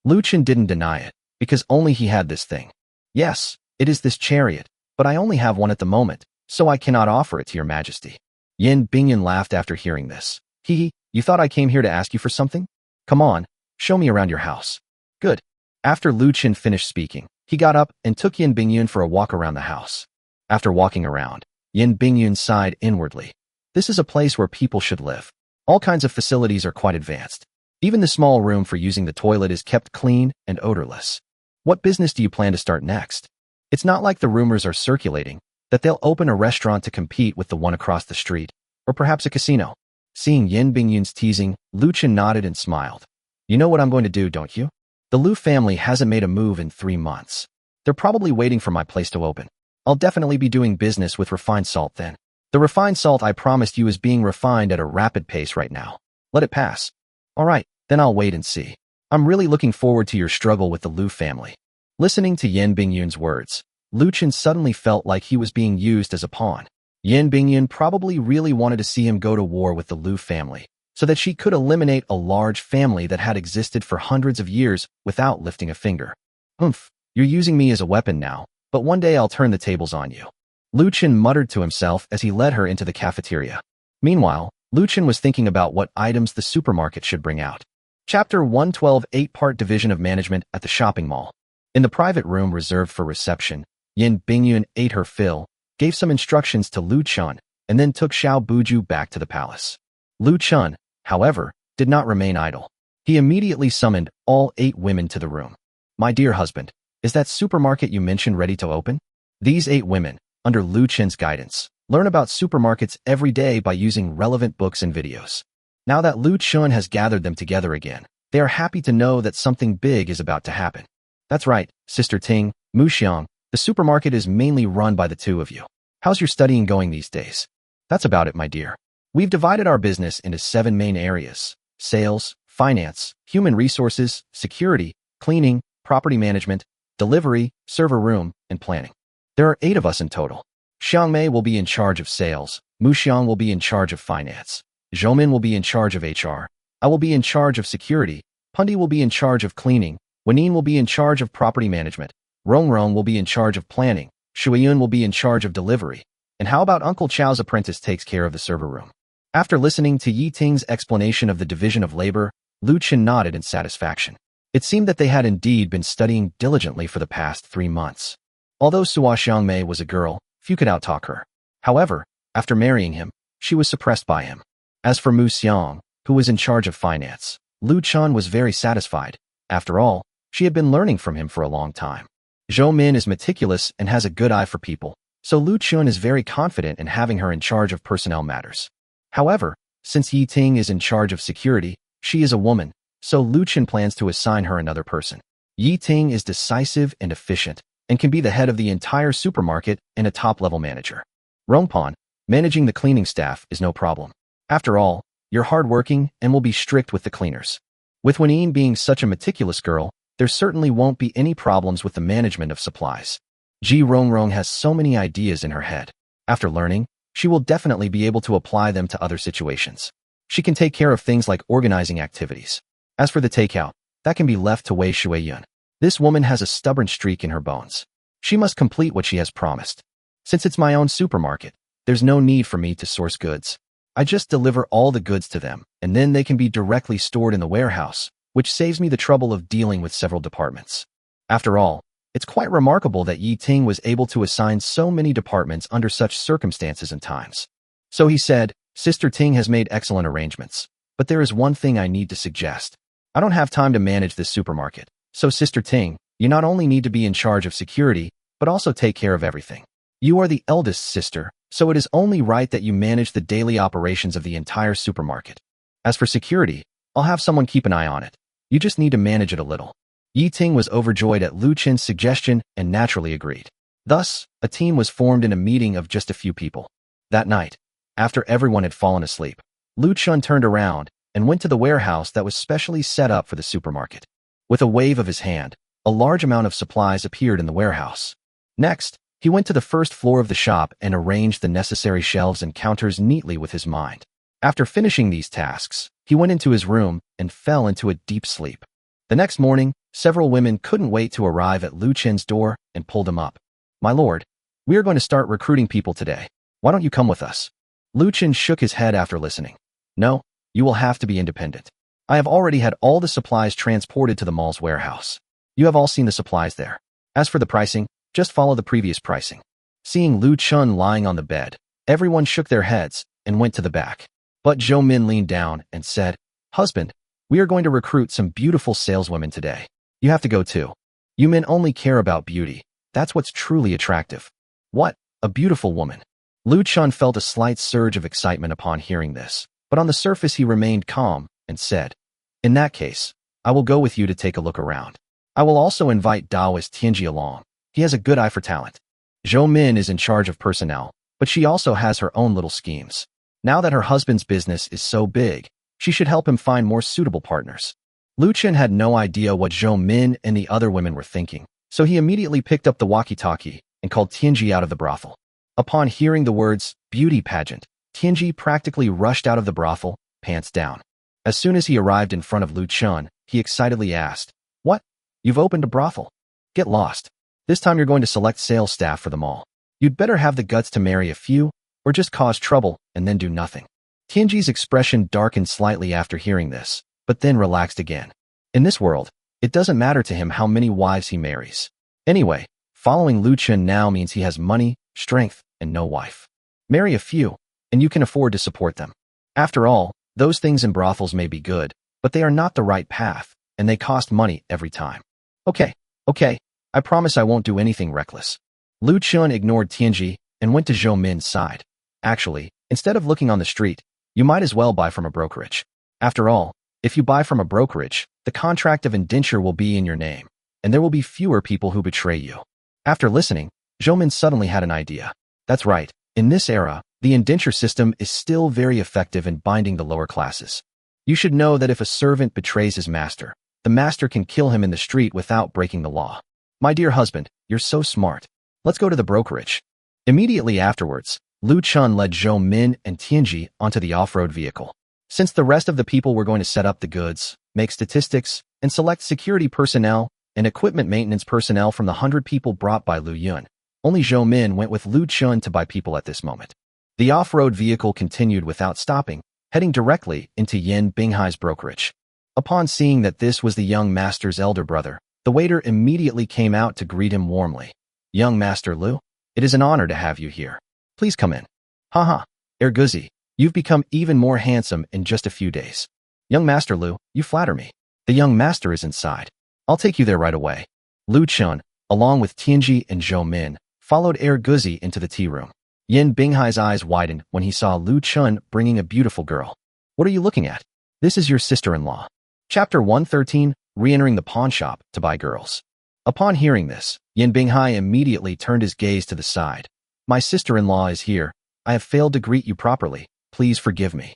Lu Chen didn't deny it, because only he had this thing. "Yes, it is this chariot, but I only have one at the moment, so I cannot offer it to your majesty." Yin Bingyun laughed after hearing this. "Hee, you thought I came here to ask you for something? Come on, show me around your house." "Good." After Lu Chen finished speaking, he got up and took Yin Bingyun for a walk around the house. After walking around, Yin Bingyun sighed inwardly. This is a place where people should live. All kinds of facilities are quite advanced. Even the small room for using the toilet is kept clean and odorless. What business do you plan to start next? It's not like the rumors are circulating that they'll open a restaurant to compete with the one across the street, or perhaps a casino. Seeing Yin Bingyun's teasing, Lu Chen nodded and smiled. "You know what I'm going to do, don't you? The Lu family hasn't made a move in 3 months. They're probably waiting for my place to open. I'll definitely be doing business with refined salt then. The refined salt I promised you is being refined at a rapid pace right now. Let it pass." "All right, then I'll wait and see. I'm really looking forward to your struggle with the Lu family." Listening to Yin Bingyun's words, Lu Chen suddenly felt like he was being used as a pawn. Yin Bingyun probably really wanted to see him go to war with the Lu family, so that she could eliminate a large family that had existed for hundreds of years without lifting a finger. "Oomph, you're using me as a weapon now, but one day I'll turn the tables on you." Lu Chen muttered to himself as he led her into the cafeteria. Meanwhile, Lu Chen was thinking about what items the supermarket should bring out. Chapter 112, 8-part division of management at the shopping mall. In the private room reserved for reception, Yin Bingyun ate her fill, gave some instructions to Lu Chen, and then took Xiao Buju back to the palace. Lu Chen, however, did not remain idle. He immediately summoned all 8 women to the room. My dear husband, is that supermarket you mentioned ready to open? These 8 women, under Lu Chen's guidance, learn about supermarkets every day by using relevant books and videos. Now that Lu Chen has gathered them together again, they are happy to know that something big is about to happen. That's right, Sister Ting, Mu Xiang, the supermarket is mainly run by the 2 of you. How's your studying going these days? That's about it, my dear. We've divided our business into 7 main areas: sales, finance, human resources, security, cleaning, property management, delivery, server room, and planning. There are 8 of us in total. Xiangmei will be in charge of sales, Mu Xiang will be in charge of finance, Zhoumin will be in charge of HR, I will be in charge of security, Pundi will be in charge of cleaning, Wenin will be in charge of property management, Rongrong will be in charge of planning, Shuiyun will be in charge of delivery, and how about Uncle Chao's apprentice takes care of the server room? After listening to Yi Ting's explanation of the division of labor, Lu Chen nodded in satisfaction. It seemed that they had indeed been studying diligently for the past 3 months. Although Sua Xiangmei was a girl, few could outtalk her. However, after marrying him, she was suppressed by him. As for Mu Xiang, who was in charge of finance, Lu Chen was very satisfied. After all, she had been learning from him for a long time. Zhou Min is meticulous and has a good eye for people, so Lu Chen is very confident in having her in charge of personnel matters. However, since Yi Ting is in charge of security, she is a woman, so Lu Chen plans to assign her another person. Yi Ting is decisive and efficient, and can be the head of the entire supermarket and a top-level manager. Rongpan, managing the cleaning staff is no problem. After all, you're hardworking and will be strict with the cleaners. With Wenin being such a meticulous girl, there certainly won't be any problems with the management of supplies. Ji Rongrong has so many ideas in her head. After learning, she will definitely be able to apply them to other situations. She can take care of things like organizing activities. As for the takeout, that can be left to Wei Shuiyun. This woman has a stubborn streak in her bones. She must complete what she has promised. Since it's my own supermarket, there's no need for me to source goods. I just deliver all the goods to them, and then they can be directly stored in the warehouse, which saves me the trouble of dealing with several departments. After all, it's quite remarkable that Yi Ting was able to assign so many departments under such circumstances and times. So he said, Sister Ting has made excellent arrangements, but there is one thing I need to suggest. I don't have time to manage this supermarket, so Sister Ting, you not only need to be in charge of security, but also take care of everything. You are the eldest sister, so it is only right that you manage the daily operations of the entire supermarket. As for security, I'll have someone keep an eye on it. You just need to manage it a little. Yi Ting was overjoyed at Lu Chen's suggestion and naturally agreed. Thus, a team was formed in a meeting of just a few people. That night, after everyone had fallen asleep, Lu Chen turned around and went to the warehouse that was specially set up for the supermarket. With a wave of his hand, a large amount of supplies appeared in the warehouse. Next, he went to the first floor of the shop and arranged the necessary shelves and counters neatly with his mind. After finishing these tasks, he went into his room and fell into a deep sleep. The next morning, several women couldn't wait to arrive at Lu Chen's door and pulled him up. My lord, we are going to start recruiting people today. Why don't you come with us? Lu Chen shook his head after listening. No, you will have to be independent. I have already had all the supplies transported to the mall's warehouse. You have all seen the supplies there. As for the pricing, just follow the previous pricing. Seeing Lu Chen lying on the bed, everyone shook their heads and went to the back. But Zhou Min leaned down and said, Husband, we are going to recruit some beautiful saleswomen today. You have to go too. You men only care about beauty. That's what's truly attractive. What? A beautiful woman. Lu Chen felt a slight surge of excitement upon hearing this, but on the surface he remained calm and said, In that case, I will go with you to take a look around. I will also invite Taoist Tianji along. He has a good eye for talent. Zhou Min is in charge of personnel, but she also has her own little schemes. Now that her husband's business is so big, she should help him find more suitable partners. Lu Chen had no idea what Zhou Min and the other women were thinking, so he immediately picked up the walkie-talkie and called Tianji out of the brothel. Upon hearing the words, beauty pageant, Tianji practically rushed out of the brothel, pants down. As soon as he arrived in front of Lu Chen, he excitedly asked, What? You've opened a brothel? Get lost. This time you're going to select sales staff for them all. You'd better have the guts to marry a few, or just cause trouble and then do nothing. Tianji's expression darkened slightly after hearing this, but then relaxed again. In this world, it doesn't matter to him how many wives he marries. Anyway, following Lu Chen now means he has money, strength, and no wife. Marry a few, and you can afford to support them. After all, those things in brothels may be good, but they are not the right path, and they cost money every time. Okay, I promise I won't do anything reckless. Lu Chen ignored Tianji and went to Zhou Min's side. Actually, instead of looking on the street, you might as well buy from a brokerage. After all, if you buy from a brokerage, the contract of indenture will be in your name, and there will be fewer people who betray you. After listening, Zhou Min suddenly had an idea. That's right, in this era, the indenture system is still very effective in binding the lower classes. You should know that if a servant betrays his master, the master can kill him in the street without breaking the law. My dear husband, you're so smart. Let's go to the brokerage. Immediately afterwards, Lu Chen led Zhou Min and Tianji onto the off-road vehicle. Since the rest of the people were going to set up the goods, make statistics, and select security personnel and equipment maintenance personnel from the 100 people brought by Lu Yun, only Zhou Min went with Lu Chen to buy people at this moment. The off-road vehicle continued without stopping, heading directly into Yan Binghai's brokerage. Upon seeing that this was the young master's elder brother, the waiter immediately came out to greet him warmly. Young Master Lu, it is an honor to have you here. Please come in. Haha, Erguzi, you've become even more handsome in just a few days. Young Master Lu, you flatter me. The young master is inside. I'll take you there right away. Lu Chen, along with Tianji and Zhou Min, followed Erguzi into the tea room. Yan Binghai's eyes widened when he saw Lu Chen bringing a beautiful girl. What are you looking at? This is your sister-in-law. Chapter 113, Re-entering the pawn shop to buy girls. Upon hearing this, Yan Binghai immediately turned his gaze to the side. My sister-in-law is here. I have failed to greet you properly. Please forgive me.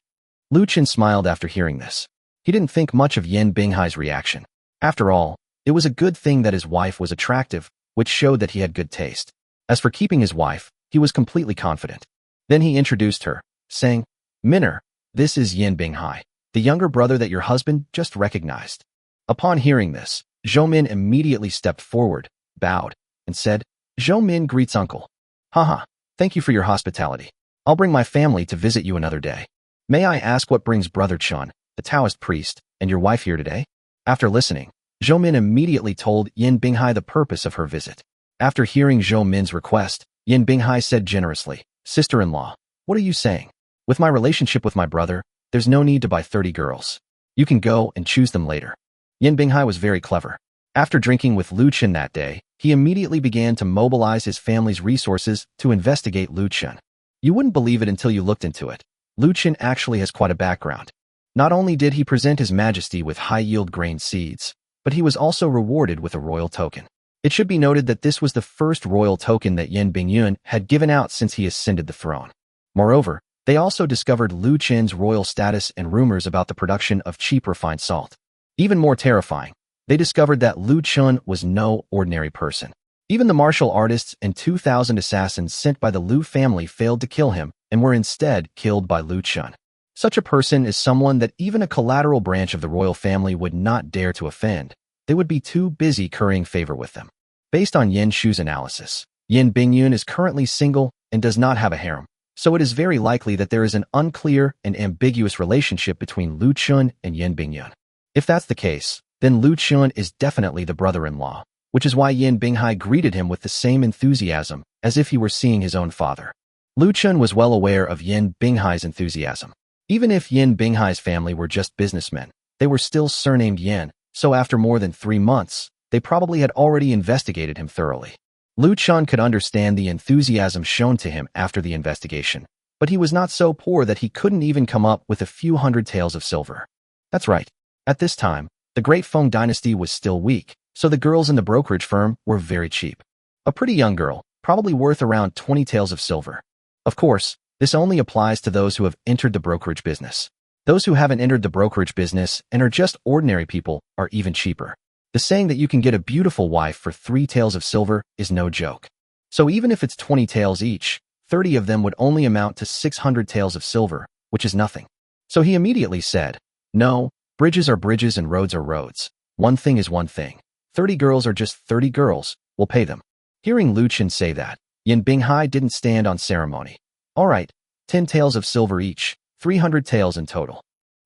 Lu Chen smiled after hearing this. He didn't think much of Yan Binghai's reaction. After all, it was a good thing that his wife was attractive, which showed that he had good taste. As for keeping his wife, he was completely confident. Then he introduced her, saying, Minner, this is Yan Binghai, the younger brother that your husband just recognized. Upon hearing this, Zhou Min immediately stepped forward, bowed, and said, Zhou Min greets uncle. Haha, thank you for your hospitality. I'll bring my family to visit you another day. May I ask what brings Brother Chen, the Taoist priest, and your wife here today? After listening, Zhou Min immediately told Yan Binghai the purpose of her visit. After hearing Zhou Min's request, Yan Binghai said generously, Sister-in-law, what are you saying? With my relationship with my brother, there's no need to buy 30 girls. You can go and choose them later. Yan Binghai was very clever. After drinking with Lu Chen that day, he immediately began to mobilize his family's resources to investigate Lu Chen. You wouldn't believe it until you looked into it. Lu Chen actually has quite a background. Not only did he present his majesty with high-yield grain seeds, but he was also rewarded with a royal token. It should be noted that this was the first royal token that Yan Bingyun had given out since he ascended the throne. Moreover, they also discovered Lu Chen's royal status and rumors about the production of cheap refined salt. Even more terrifying, they discovered that Lu Chen was no ordinary person. Even the martial artists and 2,000 assassins sent by the Lu family failed to kill him and were instead killed by Lu Chen. Such a person is someone that even a collateral branch of the royal family would not dare to offend. They would be too busy currying favor with them. Based on Yan Shu's analysis, Yan Bingyun is currently single and does not have a harem, so it is very likely that there is an unclear and ambiguous relationship between Lu Chen and Yan Bingyun. If that's the case, then Lu Chen is definitely the brother-in-law, which is why Yan Binghai greeted him with the same enthusiasm as if he were seeing his own father. Lu Chen was well aware of Yan Binghai's enthusiasm. Even if Yan Binghai's family were just businessmen, they were still surnamed Yan, so after more than 3 months, they probably had already investigated him thoroughly. Lu Chen could understand the enthusiasm shown to him after the investigation, but he was not so poor that he couldn't even come up with a few hundred taels of silver. That's right. At this time, the Great Feng dynasty was still weak, so the girls in the brokerage firm were very cheap. A pretty young girl, probably worth around 20 taels of silver. Of course, this only applies to those who have entered the brokerage business. Those who haven't entered the brokerage business and are just ordinary people are even cheaper. The saying that you can get a beautiful wife for 3 taels of silver is no joke. So even if it's 20 taels each, 30 of them would only amount to 600 taels of silver, which is nothing. So he immediately said, no, bridges are bridges and roads are roads. One thing is one thing. 30 girls are just 30 girls, we'll pay them. Hearing Lu Chen say that, Yan Binghai didn't stand on ceremony. All right, 10 taels of silver each, 300 taels in total.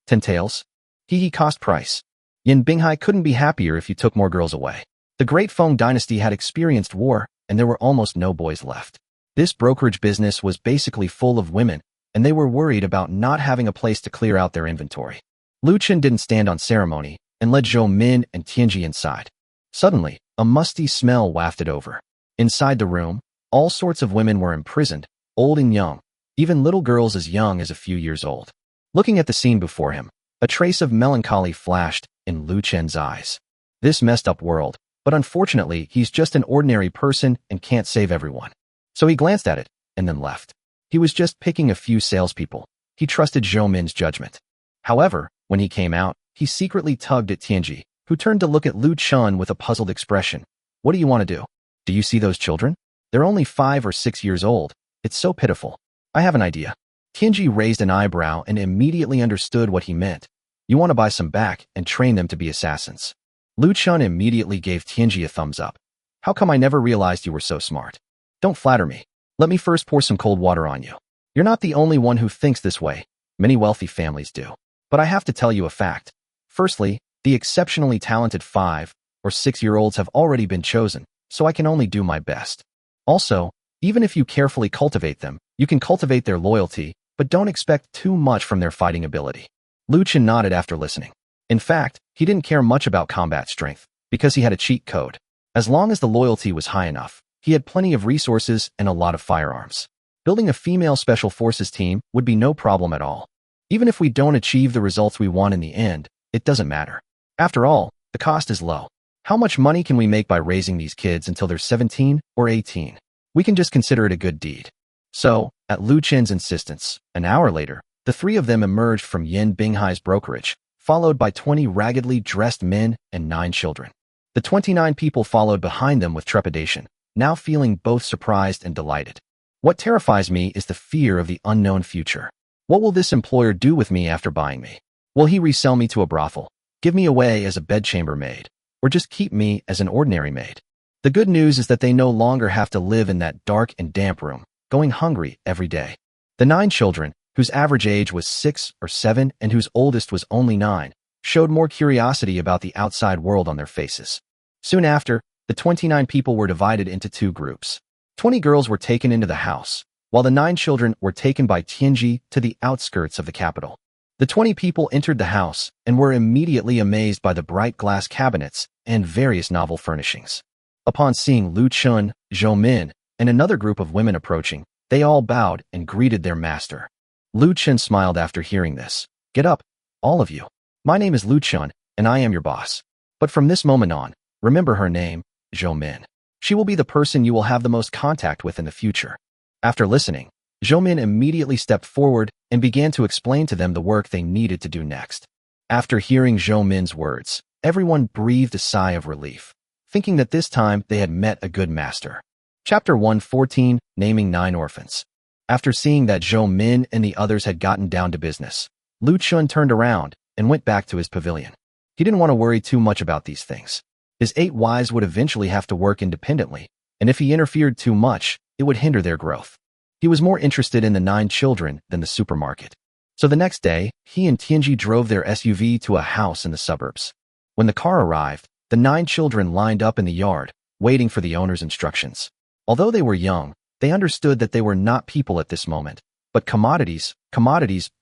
10 taels? He cost price. Yan Binghai couldn't be happier if you took more girls away. The Great Feng dynasty had experienced war, and there were almost no boys left. This brokerage business was basically full of women, and they were worried about not having a place to clear out their inventory. Lu Chen didn't stand on ceremony and led Zhou Min and Tianji inside. Suddenly, a musty smell wafted over. Inside the room, all sorts of women were imprisoned, old and young, even little girls as young as a few years old. Looking at the scene before him, a trace of melancholy flashed in Lu Chen's eyes. This messed up world, but unfortunately he's just an ordinary person and can't save everyone. So he glanced at it, and then left. He was just picking a few salespeople. He trusted Zhou Min's judgment. However, when he came out, he secretly tugged at Tianji, who turned to look at Lu Chen with a puzzled expression. What do you want to do? Do you see those children? They're only 5 or 6 years old. It's so pitiful. I have an idea. Tianji raised an eyebrow and immediately understood what he meant. You want to buy some back and train them to be assassins. Lu Chen immediately gave Tianji a thumbs up. How come I never realized you were so smart? Don't flatter me. Let me first pour some cold water on you. You're not the only one who thinks this way. Many wealthy families do. But I have to tell you a fact. Firstly, the exceptionally talented 5 or 6-year-olds have already been chosen, so I can only do my best. Also, even if you carefully cultivate them, you can cultivate their loyalty, but don't expect too much from their fighting ability. Lu Chen nodded after listening. In fact, he didn't care much about combat strength, because he had a cheat code. As long as the loyalty was high enough, he had plenty of resources and a lot of firearms. Building a female special forces team would be no problem at all. Even if we don't achieve the results we want in the end, it doesn't matter. After all, the cost is low. How much money can we make by raising these kids until they're 17 or 18? We can just consider it a good deed. So, at Lu Chen's insistence, an hour later, the 3 of them emerged from Yan Binghai's brokerage, followed by 20 raggedly dressed men and 9 children. The 29 people followed behind them with trepidation, now feeling both surprised and delighted. What terrifies me is the fear of the unknown future. What will this employer do with me after buying me? Will he resell me to a brothel, give me away as a bedchamber maid, or just keep me as an ordinary maid? The good news is that they no longer have to live in that dark and damp room, going hungry every day. The 9 children, whose average age was 6 or 7 and whose oldest was only 9, showed more curiosity about the outside world on their faces. Soon after, the 29 people were divided into 2 groups. 20 girls were taken into the house, while the 9 children were taken by Tianji to the outskirts of the capital. The 20 people entered the house and were immediately amazed by the bright glass cabinets and various novel furnishings. Upon seeing Lu Chen, Zhou Min, and another group of women approaching, they all bowed and greeted their master. Lu Chen smiled after hearing this. Get up, all of you. My name is Lu Chen, and I am your boss. But from this moment on, remember her name, Zhou Min. She will be the person you will have the most contact with in the future. After listening, Zhou Min immediately stepped forward and began to explain to them the work they needed to do next. After hearing Zhou Min's words, everyone breathed a sigh of relief, thinking that this time they had met a good master. Chapter 114, Naming 9 Orphans. After seeing that Zhou Min and the others had gotten down to business, Lu Chen turned around and went back to his pavilion. He didn't want to worry too much about these things. His 8 wives would eventually have to work independently, and if he interfered too much, it would hinder their growth. He was more interested in the 9 children than the supermarket. So the next day, he and Tianji drove their SUV to a house in the suburbs. When the car arrived, the 9 children lined up in the yard, waiting for the owner's instructions. Although they were young, they understood that they were not people at this moment, but commodities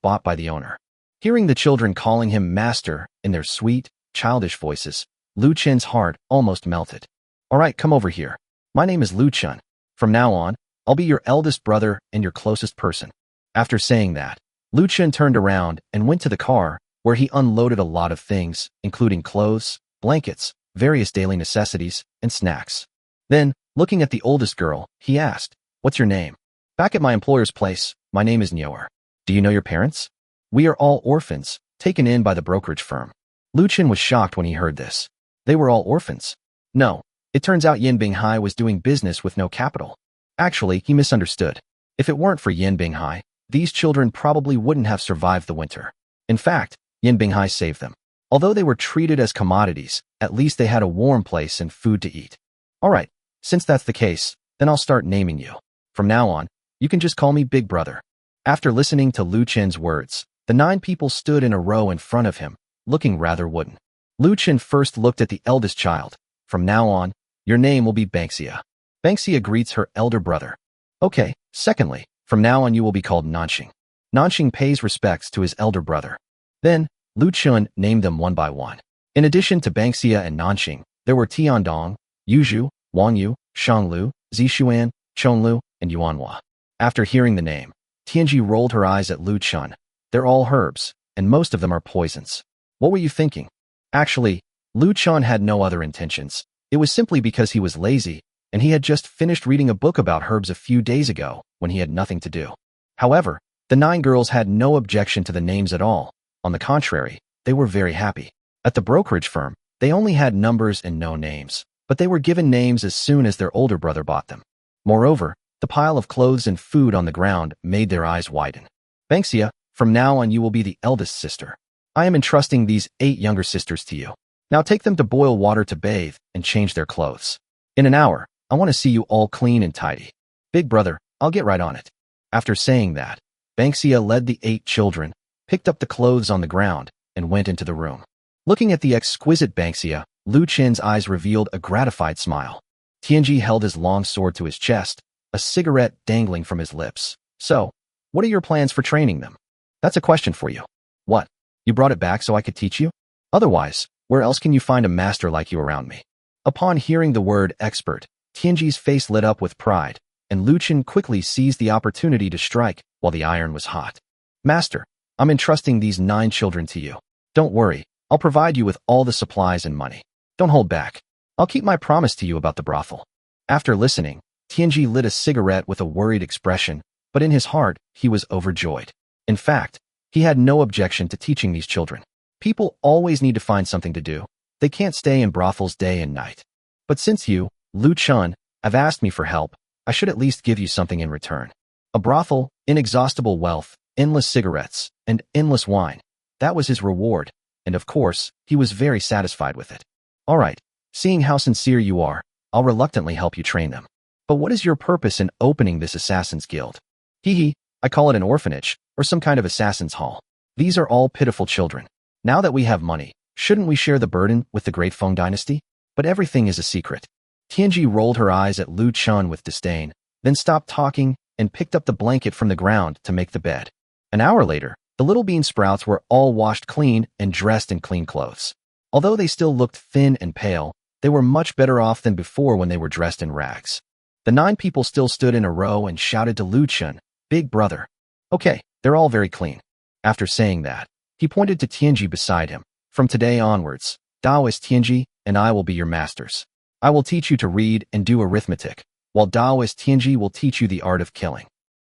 bought by the owner. Hearing the children calling him master in their sweet, childish voices, Lu Chen's heart almost melted. All right, come over here. My name is Lu Chen. From now on, I'll be your eldest brother and your closest person. After saying that, Lu Chen turned around and went to the car, where he unloaded a lot of things, including clothes, blankets, various daily necessities, and snacks. Then, looking at the oldest girl, he asked, "What's your name?" "Back at my employer's place, my name is Nyoer. Do you know your parents?" "We are all orphans, taken in by the brokerage firm." Lu Chen was shocked when he heard this. They were all orphans? No, it turns out Yan Binghai was doing business with no capital. Actually, he misunderstood. If it weren't for Yan Binghai, these children probably wouldn't have survived the winter. In fact, Yan Binghai saved them. Although they were treated as commodities, at least they had a warm place and food to eat. All right, since that's the case, then I'll start naming you. From now on, you can just call me Big Brother. After listening to Lu Chen's words, the 9 people stood in a row in front of him, looking rather wooden. Lu Chen first looked at the eldest child. From now on, your name will be Banksia. Banksia greets her elder brother. Okay, secondly, from now on you will be called Nanxing. Nanxing pays respects to his elder brother. Then, Lu Chen named them one by one. In addition to Banksia and Nanxing, there were Tiandong, Yuzhu, Wangyu, Shanglu, Zixuan, Chonglu, and Yuanhua. After hearing the name, Tianji rolled her eyes at Lu Chen. They're all herbs, and most of them are poisons. What were you thinking? Actually, Lu Chen had no other intentions. It was simply because he was lazy, and he had just finished reading a book about herbs a few days ago when he had nothing to do. However, the 9 girls had no objection to the names at all. On the contrary, they were very happy. At the brokerage firm, they only had numbers and no names, but they were given names as soon as their older brother bought them. Moreover, the pile of clothes and food on the ground made their eyes widen. Banksia, from now on you will be the eldest sister. I am entrusting these 8 younger sisters to you. Now take them to boil water to bathe and change their clothes. In an hour, I want to see you all clean and tidy. Big brother, I'll get right on it. After saying that, Banksia led the 8 children, picked up the clothes on the ground, and went into the room. Looking at the exquisite Banksia, Lu Chen's eyes revealed a gratified smile. Tianji held his long sword to his chest, a cigarette dangling from his lips. So, what are your plans for training them? That's a question for you. What? You brought it back so I could teach you? Otherwise, where else can you find a master like you around me? Upon hearing the word expert, Tianji's face lit up with pride, and Lu Chen quickly seized the opportunity to strike while the iron was hot. Master, I'm entrusting these 9 children to you. Don't worry, I'll provide you with all the supplies and money. Don't hold back. I'll keep my promise to you about the brothel. After listening, Tianji lit a cigarette with a worried expression, but in his heart, he was overjoyed. In fact, he had no objection to teaching these children. People always need to find something to do. They can't stay in brothels day and night. But since you, Lu Chen, have asked me for help, I should at least give you something in return. A brothel, inexhaustible wealth, endless cigarettes, and endless wine. That was his reward, and of course, he was very satisfied with it. All right, seeing how sincere you are, I'll reluctantly help you train them. But what is your purpose in opening this assassin's guild? Hee, I call it an orphanage, or some kind of assassin's hall. These are all pitiful children. Now that we have money, shouldn't we share the burden with the great Feng dynasty? But everything is a secret. Tianji rolled her eyes at Lu Chen with disdain, then stopped talking and picked up the blanket from the ground to make the bed. An hour later, the little bean sprouts were all washed clean and dressed in clean clothes. Although they still looked thin and pale, they were much better off than before when they were dressed in rags. The 9 people still stood in a row and shouted to Lu Chen, "Big brother." Okay, they're all very clean. After saying that, he pointed to Tianji beside him. From today onwards, Taoist Tianji and I will be your masters. I will teach you to read and do arithmetic, while Taoist Tianji will teach you the art of killing.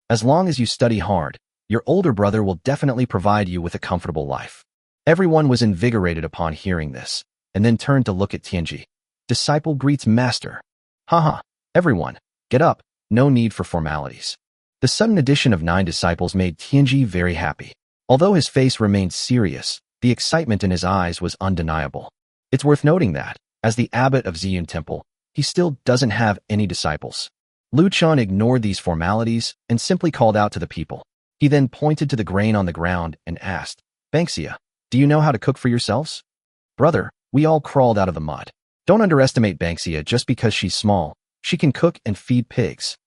As long as you study hard, your older brother will definitely provide you with a comfortable life. Everyone was invigorated upon hearing this, and then turned to look at Tianji. Disciple greets master. Haha, everyone, get up, no need for formalities. The sudden addition of 9 disciples made Tianji very happy. Although his face remained serious, the excitement in his eyes was undeniable. It's worth noting that, as the abbot of Ziyun Temple, he still doesn't have any disciples. Lu Chen ignored these formalities and simply called out to the people. He then pointed to the grain on the ground and asked, Banksia, do you know how to cook for yourselves? Brother, we all crawled out of the mud. Don't underestimate Banksia just because she's small. She can cook and feed pigs.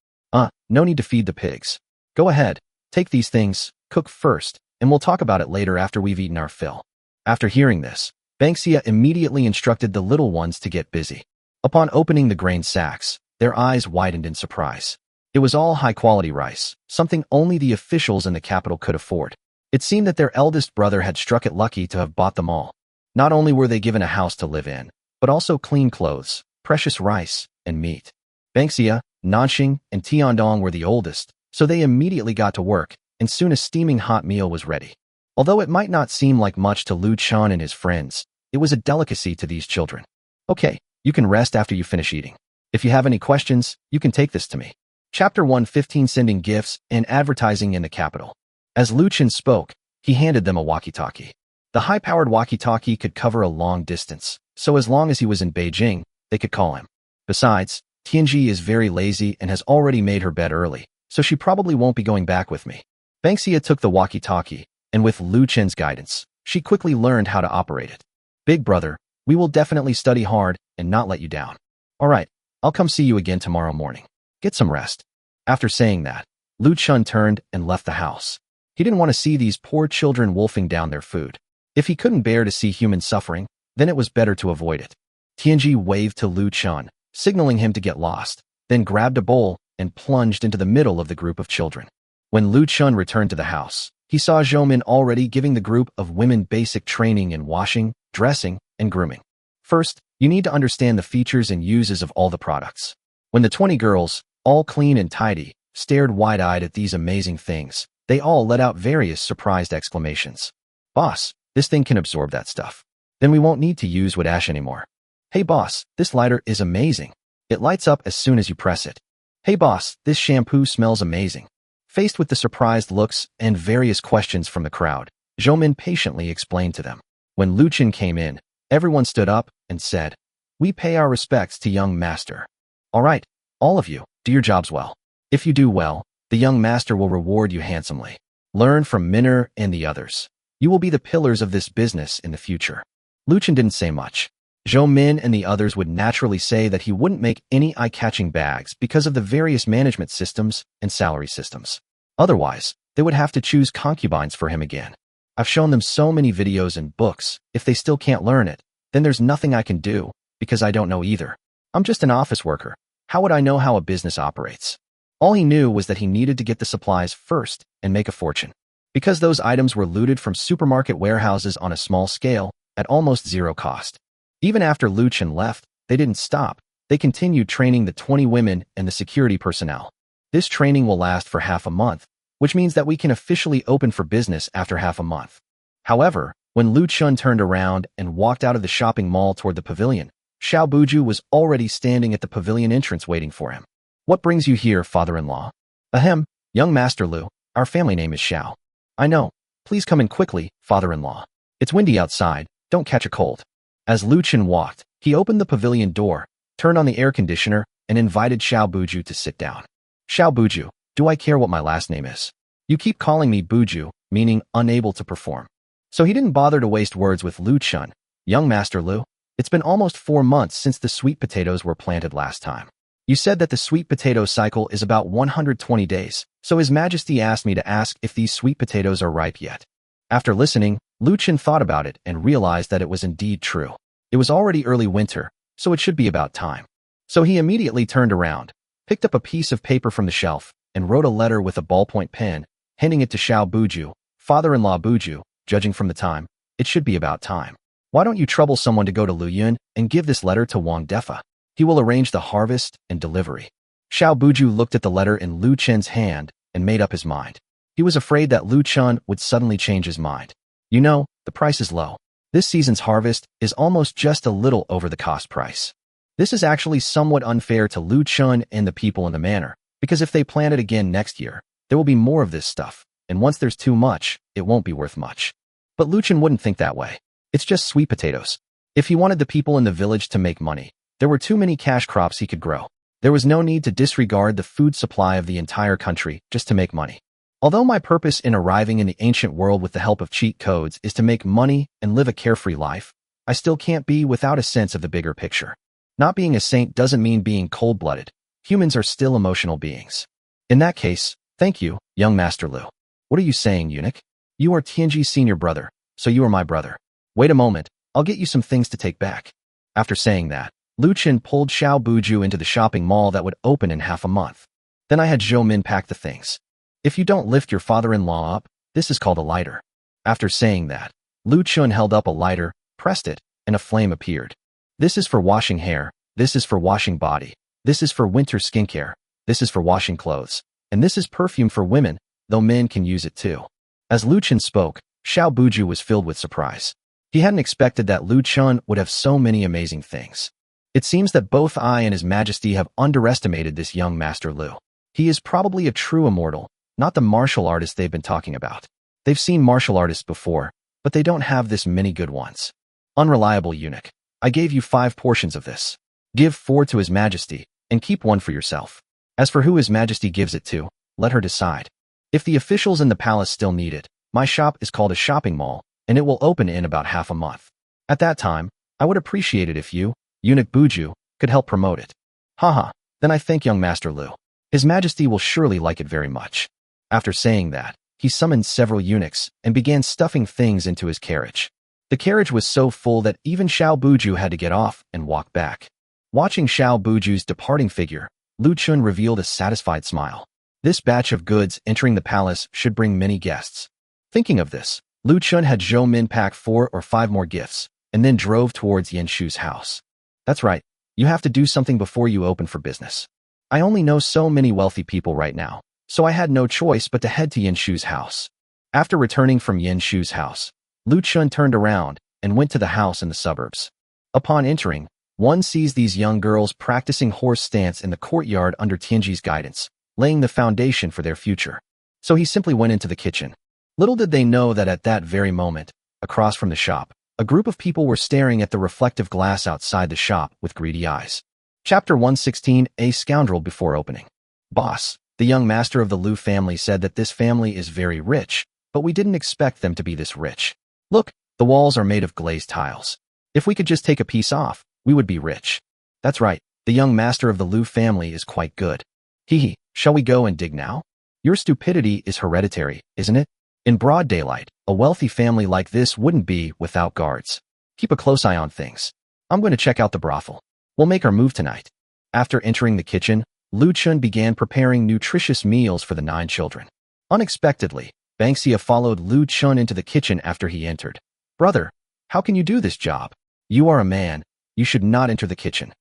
No need to feed the pigs. Go ahead, take these things, cook first, and we'll talk about it later after we've eaten our fill. After hearing this, Banksia immediately instructed the little ones to get busy. Upon opening the grain sacks, their eyes widened in surprise. It was all high-quality rice, something only the officials in the capital could afford. It seemed that their eldest brother had struck it lucky to have bought them all. Not only were they given a house to live in, but also clean clothes, precious rice, and meat. Banksia, Nanxing, and Tiandong were the oldest, so they immediately got to work, and soon a steaming hot meal was ready. Although it might not seem like much to Lu Chen and his friends, it was a delicacy to these children. Okay, you can rest after you finish eating. If you have any questions, you can take this to me. Chapter 115 Sending Gifts and Advertising in the Capital. As Lu Chen spoke, he handed them a walkie-talkie. The high-powered walkie-talkie could cover a long distance, so as long as he was in Beijing, they could call him. Besides, Tianji is very lazy and has already made her bed early, so she probably won't be going back with me. Banksia took the walkie-talkie, and with Lu Chen's guidance, she quickly learned how to operate it. Big brother, we will definitely study hard and not let you down. All right, I'll come see you again tomorrow morning. Get some rest. After saying that, Lu Chen turned and left the house. He didn't want to see these poor children wolfing down their food. If he couldn't bear to see human suffering, then it was better to avoid it. Tianji waved to Lu Chen, signaling him to get lost, then grabbed a bowl and plunged into the middle of the group of children. When Lu Chen returned to the house, he saw Zhou Min already giving the group of women basic training in washing, dressing, and grooming. First, you need to understand the features and uses of all the products. When the 20 girls, all clean and tidy, stared wide-eyed at these amazing things, they all let out various surprised exclamations. Boss, this thing can absorb that stuff. Then we won't need to use wood ash anymore. Hey boss, this lighter is amazing. It lights up as soon as you press it. Hey boss, this shampoo smells amazing. Faced with the surprised looks and various questions from the crowd, Zhou Min patiently explained to them. When Lu Chen came in, everyone stood up and said, "We pay our respects to young master." All right, all of you, do your jobs well. If you do well, the young master will reward you handsomely. Learn from Minner and the others. You will be the pillars of this business in the future. Lu Chen didn't say much. Zhou Min and the others would naturally say that he wouldn't make any eye-catching bags because of the various management systems and salary systems. Otherwise, they would have to choose concubines for him again. I've shown them so many videos and books. If they still can't learn it, then there's nothing I can do, because I don't know either. I'm just an office worker. How would I know how a business operates? All he knew was that he needed to get the supplies first and make a fortune. Because those items were looted from supermarket warehouses on a small scale, at almost zero cost. Even after Lu Chen left, they didn't stop. They continued training the 20 women and the security personnel. This training will last for half a month, which means that we can officially open for business after half a month. However, when Lu Chen turned around and walked out of the shopping mall toward the pavilion, Xiao Buju was already standing at the pavilion entrance waiting for him. What brings you here, father-in-law? Ahem, young Master Lu, our family name is Xiao. I know. Please come in quickly, father-in-law. It's windy outside, don't catch a cold. As Lu Chen walked, he opened the pavilion door, turned on the air conditioner, and invited Xiao Buju to sit down. Xiao Buju, do I care what my last name is? You keep calling me Buju, meaning unable to perform. So he didn't bother to waste words with Lu Chen. Young Master Lu, it's been almost 4 months since the sweet potatoes were planted last time. You said that the sweet potato cycle is about 120 days, so His Majesty asked me to ask if these sweet potatoes are ripe yet. After listening, Lu Chen thought about it and realized that it was indeed true. It was already early winter, so it should be about time. So he immediately turned around, picked up a piece of paper from the shelf, and wrote a letter with a ballpoint pen, handing it to Xiao Buju. Father-in-law Buju, judging from the time, it should be about time. Why don't you trouble someone to go to Luyun and give this letter to Wang Defa? He will arrange the harvest and delivery. Xiao Buju looked at the letter in Lu Chen's hand and made up his mind. He was afraid that Lu Chen would suddenly change his mind. You know, the price is low. This season's harvest is almost just a little over the cost price. This is actually somewhat unfair to Lu Chen and the people in the manor, because if they plant it again next year, there will be more of this stuff, and once there's too much, it won't be worth much. But Lu Chen wouldn't think that way. It's just sweet potatoes. If he wanted the people in the village to make money, there were too many cash crops he could grow. There was no need to disregard the food supply of the entire country just to make money. Although my purpose in arriving in the ancient world with the help of cheat codes is to make money and live a carefree life, I still can't be without a sense of the bigger picture. Not being a saint doesn't mean being cold-blooded. Humans are still emotional beings. In that case, thank you, young Master Lu. What are you saying, eunuch? You are Tianji's senior brother, so you are my brother. Wait a moment, I'll get you some things to take back. After saying that, Lu Chen pulled Xiao Buju into the shopping mall that would open in half a month. Then I had Zhou Min pack the things. If you don't lift your father-in-law up, this is called a lighter. After saying that, Lu Chen held up a lighter, pressed it, and a flame appeared. This is for washing hair, this is for washing body, this is for winter skincare, this is for washing clothes, and this is perfume for women, though men can use it too. As Lu Chen spoke, Xiao Buju was filled with surprise. He hadn't expected that Lu Chen would have so many amazing things. It seems that both I and His Majesty have underestimated this young Master Lu. He is probably a true immortal, not the martial artist they've been talking about. They've seen martial artists before, but they don't have this many good ones. Unreliable eunuch. I gave you 5 portions of this. Give 4 to His Majesty, and keep 1 for yourself. As for who His Majesty gives it to, let her decide. If the officials in the palace still need it, my shop is called a shopping mall, and it will open in about half a month. At that time, I would appreciate it if you, eunuch Buju, could help promote it. Haha, then I thank young Master Lu. His Majesty will surely like it very much." After saying that, he summoned several eunuchs and began stuffing things into his carriage. The carriage was so full that even Xiao Buju had to get off and walk back. Watching Xiao Buju's departing figure, Lu Chen revealed a satisfied smile. This batch of goods entering the palace should bring many guests. Thinking of this, Lu Chen had Zhou Min pack 4 or 5 more gifts, and then drove towards Yan Shu's house. "That's right, you have to do something before you open for business. I only know so many wealthy people right now, so I had no choice but to head to Yan Shu's house." After returning from Yan Shu's house, Lu Chen turned around and went to the house in the suburbs. Upon entering, one sees these young girls practicing horse stance in the courtyard under Tianji's guidance, laying the foundation for their future. So he simply went into the kitchen. Little did they know that at that very moment, across from the shop, a group of people were staring at the reflective glass outside the shop with greedy eyes. Chapter 116, A Scoundrel Before Opening. "Boss, the young master of the Lu family said that this family is very rich, but we didn't expect them to be this rich. Look, the walls are made of glazed tiles. If we could just take a piece off, we would be rich." "That's right, the young master of the Lu family is quite good. Hee, shall we go and dig now? Your stupidity is hereditary, isn't it? In broad daylight, a wealthy family like this wouldn't be without guards. Keep a close eye on things. I'm going to check out the brothel. We'll make our move tonight." After entering the kitchen, Lu Chen began preparing nutritious meals for the 9 children. Unexpectedly, Banksia followed Lu Chen into the kitchen after he entered. "Brother, how can you do this job? You are a man. You should not enter the kitchen."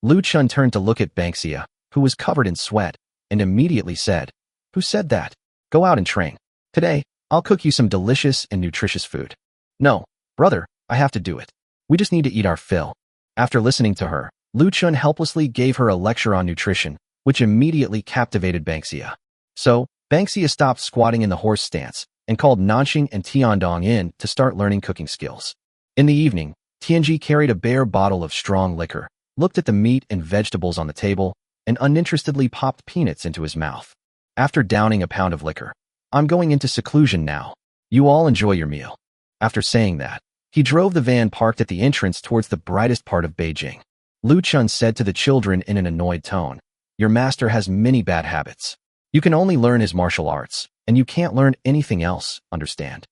Lu Chen turned to look at Banksia, who was covered in sweat, and immediately said, "Who said that? Go out and train. Today, I'll cook you some delicious and nutritious food." "No, brother, I have to do it. We just need to eat our fill." After listening to her, Lu Chen helplessly gave her a lecture on nutrition, which immediately captivated Banksia. So, Banksia stopped squatting in the horse stance and called Nanxing and Tiandong in to start learning cooking skills. In the evening, Tianji carried a bare bottle of strong liquor, looked at the meat and vegetables on the table, and uninterestedly popped peanuts into his mouth. After downing a pound of liquor, "I'm going into seclusion now. You all enjoy your meal." After saying that, he drove the van parked at the entrance towards the brightest part of Beijing. Lu Chen said to the children in an annoyed tone, "Your master has many bad habits. You can only learn his martial arts, and you can't learn anything else, understand?"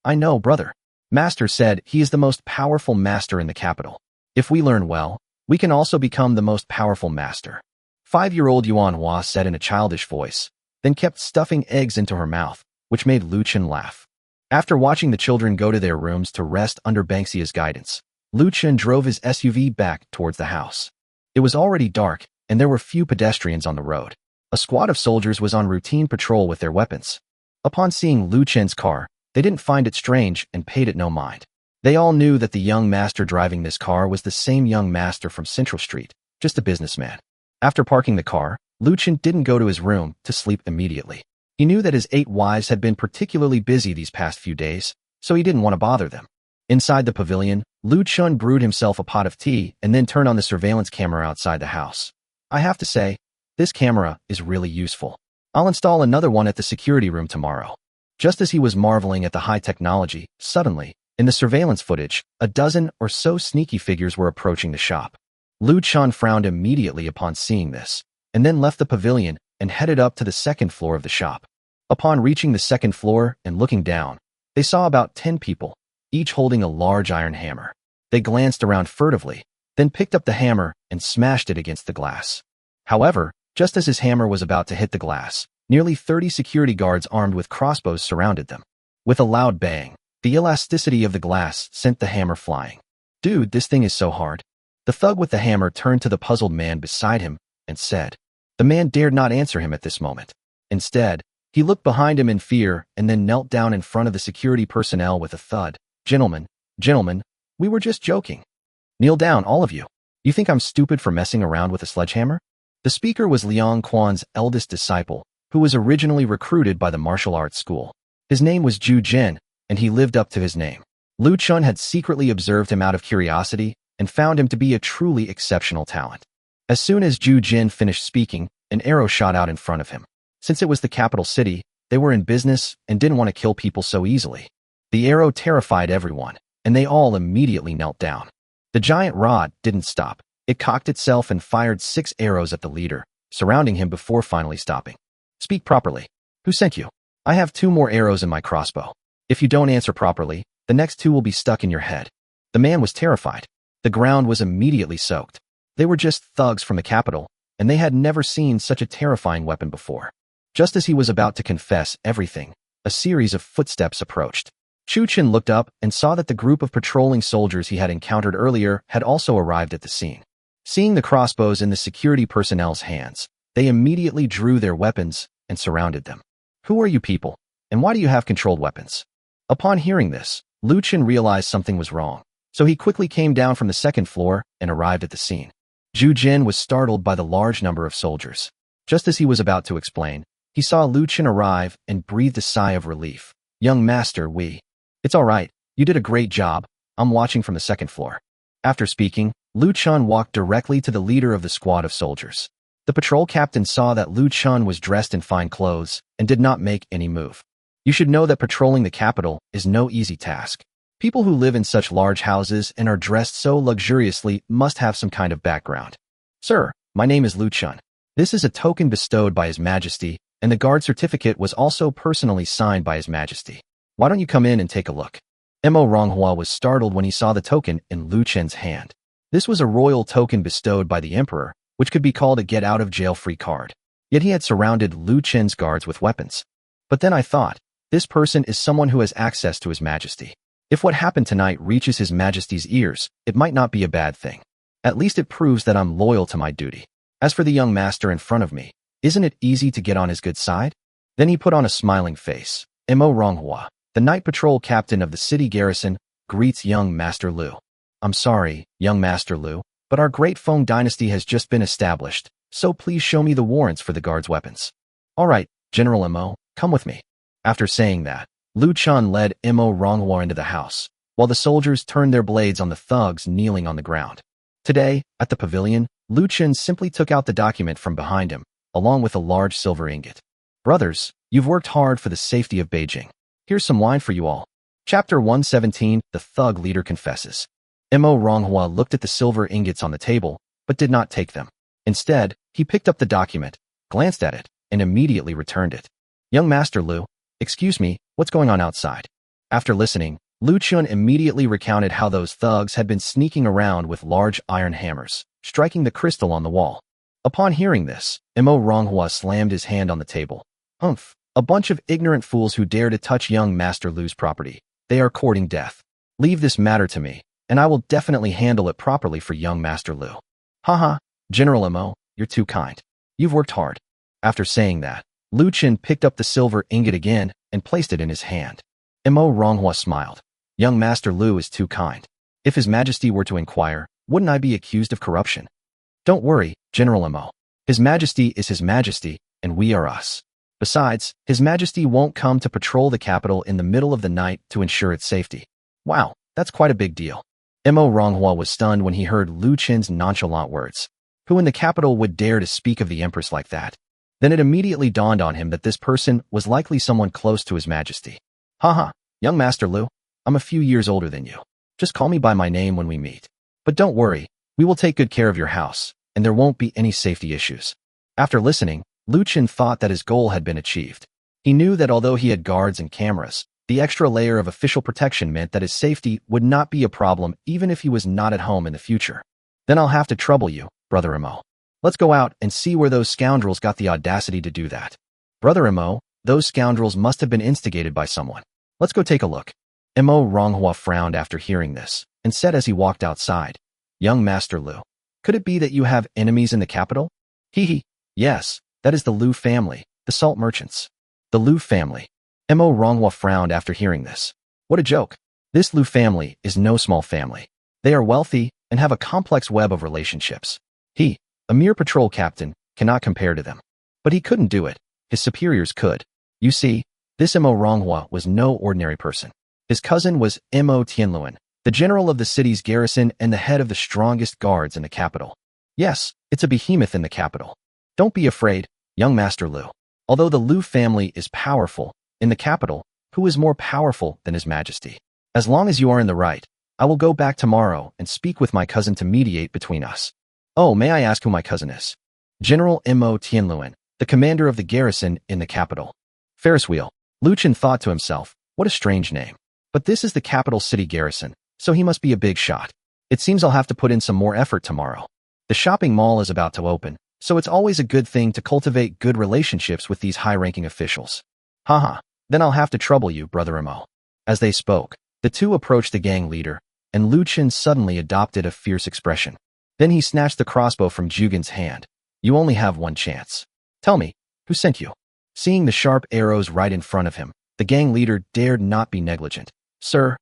"I know, brother. Master said he is the most powerful master in the capital. If we learn well, we can also become the most powerful master." 5-year-old Yuan Hua said in a childish voice, then kept stuffing eggs into her mouth, which made Lu Chen laugh. After watching the children go to their rooms to rest under Banksia's guidance, Lu Chen drove his SUV back towards the house. It was already dark, and there were few pedestrians on the road. A squad of soldiers was on routine patrol with their weapons. Upon seeing Lu Chen's car, they didn't find it strange and paid it no mind. They all knew that the young master driving this car was the same young master from Central Street, just a businessman. After parking the car, Lu Chen didn't go to his room to sleep immediately. He knew that his 8 wives had been particularly busy these past few days, so he didn't want to bother them. Inside the pavilion, Lu Chen brewed himself a pot of tea and then turned on the surveillance camera outside the house. "I have to say, this camera is really useful. I'll install another one at the security room tomorrow." Just as he was marveling at the high technology, suddenly, in the surveillance footage, a dozen or so sneaky figures were approaching the shop. Lu Chen frowned immediately upon seeing this, and then left the pavilion and headed up to the 2nd floor of the shop. Upon reaching the 2nd floor and looking down, they saw about 10 people, each holding a large iron hammer. They glanced around furtively, then picked up the hammer and smashed it against the glass. However, just as his hammer was about to hit the glass, nearly 30 security guards armed with crossbows surrounded them. With a loud bang, the elasticity of the glass sent the hammer flying. "Dude, this thing is so hard." The thug with the hammer turned to the puzzled man beside him and said. The man dared not answer him at this moment. Instead, he looked behind him in fear and then knelt down in front of the security personnel with a thud. Gentlemen, we were just joking. Kneel down, all of you. You think I'm stupid for messing around with a sledgehammer?" The speaker was Liang Quan's eldest disciple, who was originally recruited by the martial arts school. His name was Zhu Jin, and he lived up to his name. Lu Chen had secretly observed him out of curiosity and found him to be a truly exceptional talent. As soon as Zhu Jin finished speaking, an arrow shot out in front of him. Since it was the capital city, they were in business and didn't want to kill people so easily. The arrow terrified everyone, and they all immediately knelt down. The giant rod didn't stop. It cocked itself and fired 6 arrows at the leader, surrounding him before finally stopping. Speak properly. Who sent you? I have 2 more arrows in my crossbow. If you don't answer properly, the next 2 will be stuck in your head. The man was terrified. The ground was immediately soaked. They were just thugs from the capital, and they had never seen such a terrifying weapon before. Just as he was about to confess everything, a series of footsteps approached. Lu Chen looked up and saw that the group of patrolling soldiers he had encountered earlier had also arrived at the scene. Seeing the crossbows in the security personnel's hands, they immediately drew their weapons and surrounded them. Who are you people, and why do you have controlled weapons? Upon hearing this, Lu Chen realized something was wrong, so he quickly came down from the 2nd floor and arrived at the scene. Zhu Jin was startled by the large number of soldiers. Just as he was about to explain, he saw Lu Chen arrive and breathed a sigh of relief. Young master, It's all right, you did a great job. I'm watching from the 2nd floor. After speaking, Lu Chen walked directly to the leader of the squad of soldiers. The patrol captain saw that Lu Chen was dressed in fine clothes and did not make any move. You should know that patrolling the capital is no easy task. People who live in such large houses and are dressed so luxuriously must have some kind of background. Sir, my name is Lu Chen. This is a token bestowed by His Majesty, and the guard certificate was also personally signed by His Majesty. Why don't you come in and take a look? Mo Ronghua was startled when he saw the token in Lu Chen's hand. This was a royal token bestowed by the emperor, which could be called a get-out-of-jail-free card. Yet he had surrounded Lu Chen's guards with weapons. But then I thought, this person is someone who has access to His Majesty. If what happened tonight reaches His Majesty's ears, it might not be a bad thing. At least it proves that I'm loyal to my duty. As for the young master in front of me, isn't it easy to get on his good side? Then he put on a smiling face. Mo Ronghua, the night patrol captain of the city garrison, greets young Master Lu. I'm sorry, young Master Lu, but our great Feng dynasty has just been established, so please show me the warrants for the guards' weapons. All right, General Mo, come with me. After saying that, Lu Chen led Mo Ronghua into the house, while the soldiers turned their blades on the thugs kneeling on the ground. Today, at the pavilion, Lu Chen simply took out the document from behind him, along with a large silver ingot. Brothers, you've worked hard for the safety of Beijing. Here's some wine for you all. Chapter 117, The Thug Leader Confesses. Mo Ronghua looked at the silver ingots on the table, but did not take them. Instead, he picked up the document, glanced at it, and immediately returned it. Young Master Lu, excuse me, what's going on outside? After listening, Lu Chen immediately recounted how those thugs had been sneaking around with large iron hammers, striking the crystal on the wall. Upon hearing this, Mo Ronghua slammed his hand on the table. Humph, a bunch of ignorant fools who dare to touch young Master Lu's property. They are courting death. Leave this matter to me, and I will definitely handle it properly for young Master Lu. Haha, General Mo, you're too kind. You've worked hard. After saying that, Lu Chen picked up the silver ingot again and placed it in his hand. Mo Ronghua smiled. Young Master Lu is too kind. If His Majesty were to inquire, wouldn't I be accused of corruption? Don't worry, General Mo. His Majesty is His Majesty, and we are us. Besides, His Majesty won't come to patrol the capital in the middle of the night to ensure its safety. Wow, that's quite a big deal. Mo Ronghua was stunned when he heard Lu Chen's nonchalant words. Who in the capital would dare to speak of the Empress like that? Then it immediately dawned on him that this person was likely someone close to His Majesty. Haha, young Master Lu, I'm a few years older than you. Just call me by my name when we meet. But don't worry, we will take good care of your house, and there won't be any safety issues. After listening, Lu Chen thought that his goal had been achieved. He knew that although he had guards and cameras, the extra layer of official protection meant that his safety would not be a problem even if he was not at home in the future. Then I'll have to trouble you, Brother Mo. Let's go out and see where those scoundrels got the audacity to do that. Brother Mo, those scoundrels must have been instigated by someone. Let's go take a look. Mo Ronghua frowned after hearing this, and said as he walked outside, Young Master Lu, could it be that you have enemies in the capital? Hee, yes, that is the Lu family, the salt merchants. The Lu family. Mo Ronghua frowned after hearing this. What a joke. This Lu family is no small family. They are wealthy and have a complex web of relationships. He, a mere patrol captain, cannot compare to them. But he couldn't do it. His superiors could. You see, this Mo Ronghua was no ordinary person. His cousin was Mo Tianluan, the general of the city's garrison and the head of the strongest guards in the capital. Yes, it's a behemoth in the capital. Don't be afraid, young Master Lu. Although the Lu family is powerful, in the capital, who is more powerful than His Majesty? As long as you are in the right, I will go back tomorrow and speak with my cousin to mediate between us. Oh, may I ask who my cousin is? General Mo Tianluan, the commander of the garrison in the capital. Ferris wheel. Lu Chen thought to himself, what a strange name. But this is the capital city garrison, so he must be a big shot. It seems I'll have to put in some more effort tomorrow. The shopping mall is about to open, so it's always a good thing to cultivate good relationships with these high-ranking officials. Haha, then I'll have to trouble you, Brother Mo. As they spoke, the two approached the gang leader, and Lu Chen suddenly adopted a fierce expression. Then he snatched the crossbow from Jugen's hand. You only have one chance. Tell me, who sent you? Seeing the sharp arrows right in front of him, the gang leader dared not be negligent. Sir,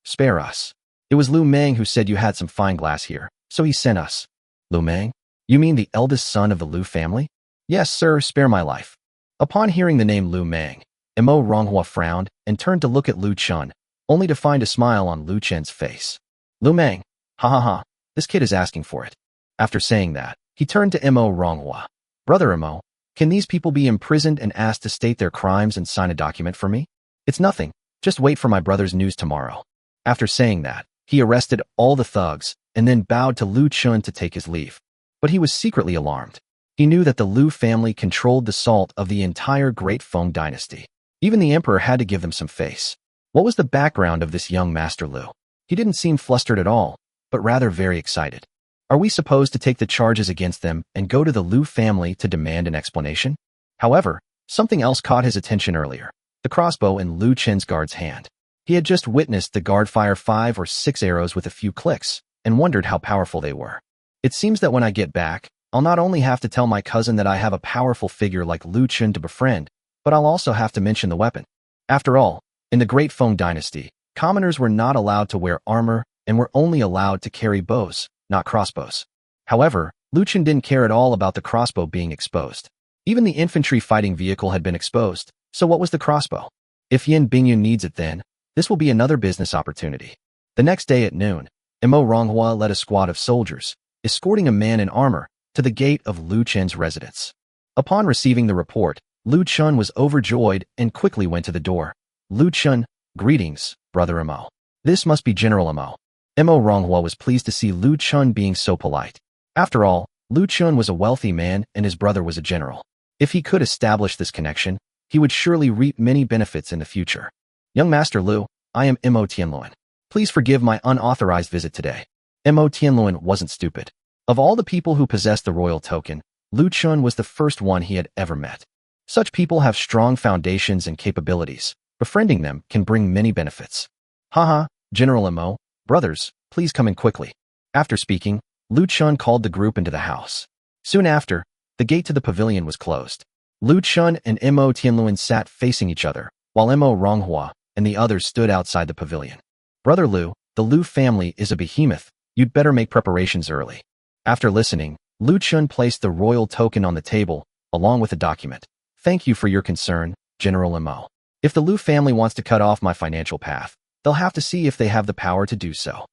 spare us. It was Lu Meng who said you had some fine glass here, so he sent us. Lu Meng? You mean the eldest son of the Lu family? Yes, sir, spare my life. Upon hearing the name Lu Meng, Mo Ronghua frowned and turned to look at Lu Chen, only to find a smile on Lu Chen's face. Lu Meng, ha, this kid is asking for it. After saying that, he turned to Mo Ronghua. Brother Mo, can these people be imprisoned and asked to state their crimes and sign a document for me? It's nothing, just wait for my brother's news tomorrow. After saying that, he arrested all the thugs and then bowed to Lu Chen to take his leave. But he was secretly alarmed. He knew that the Lu family controlled the salt of the entire Great Feng dynasty. Even the emperor had to give them some face. What was the background of this young Master Lu? He didn't seem flustered at all, but rather very excited. Are we supposed to take the charges against them and go to the Lu family to demand an explanation? However, something else caught his attention earlier. The crossbow in Lu Chen's guard's hand. He had just witnessed the guard fire 5 or 6 arrows with a few clicks, and wondered how powerful they were. It seems that when I get back, I'll not only have to tell my cousin that I have a powerful figure like Lu Chen to befriend, but I'll also have to mention the weapon. After all, in the Great Feng dynasty, commoners were not allowed to wear armor and were only allowed to carry bows, not crossbows. However, Lu Chen didn't care at all about the crossbow being exposed. Even the infantry fighting vehicle had been exposed, so what was the crossbow? If Yin Bingyun needs it then, this will be another business opportunity. The next day at noon, Mo Ronghua led a squad of soldiers, escorting a man in armor, to the gate of Lu Chen's residence. Upon receiving the report, Lu Chen was overjoyed and quickly went to the door. Lu Chen, greetings, Brother Mo. This must be General Mo. Mo Ronghua was pleased to see Lu Chen being so polite. After all, Lu Chen was a wealthy man and his brother was a general. If he could establish this connection, he would surely reap many benefits in the future. Young Master Lu, I am Mo Tianluan. Please forgive my unauthorized visit today. Mo Tianluan wasn't stupid. Of all the people who possessed the royal token, Lu Chen was the first one he had ever met. Such people have strong foundations and capabilities. Befriending them can bring many benefits. Haha, General Mo, brothers, please come in quickly. After speaking, Lu Chen called the group into the house. Soon after, the gate to the pavilion was closed. Lu Chen and Mo Tianluan sat facing each other, while Mo Ronghua and the others stood outside the pavilion. Brother Lu, the Lu family is a behemoth. You'd better make preparations early. After listening, Lu Chen placed the royal token on the table, along with a document. Thank you for your concern, General Mo. If the Lu family wants to cut off my financial path, they'll have to see if they have the power to do so.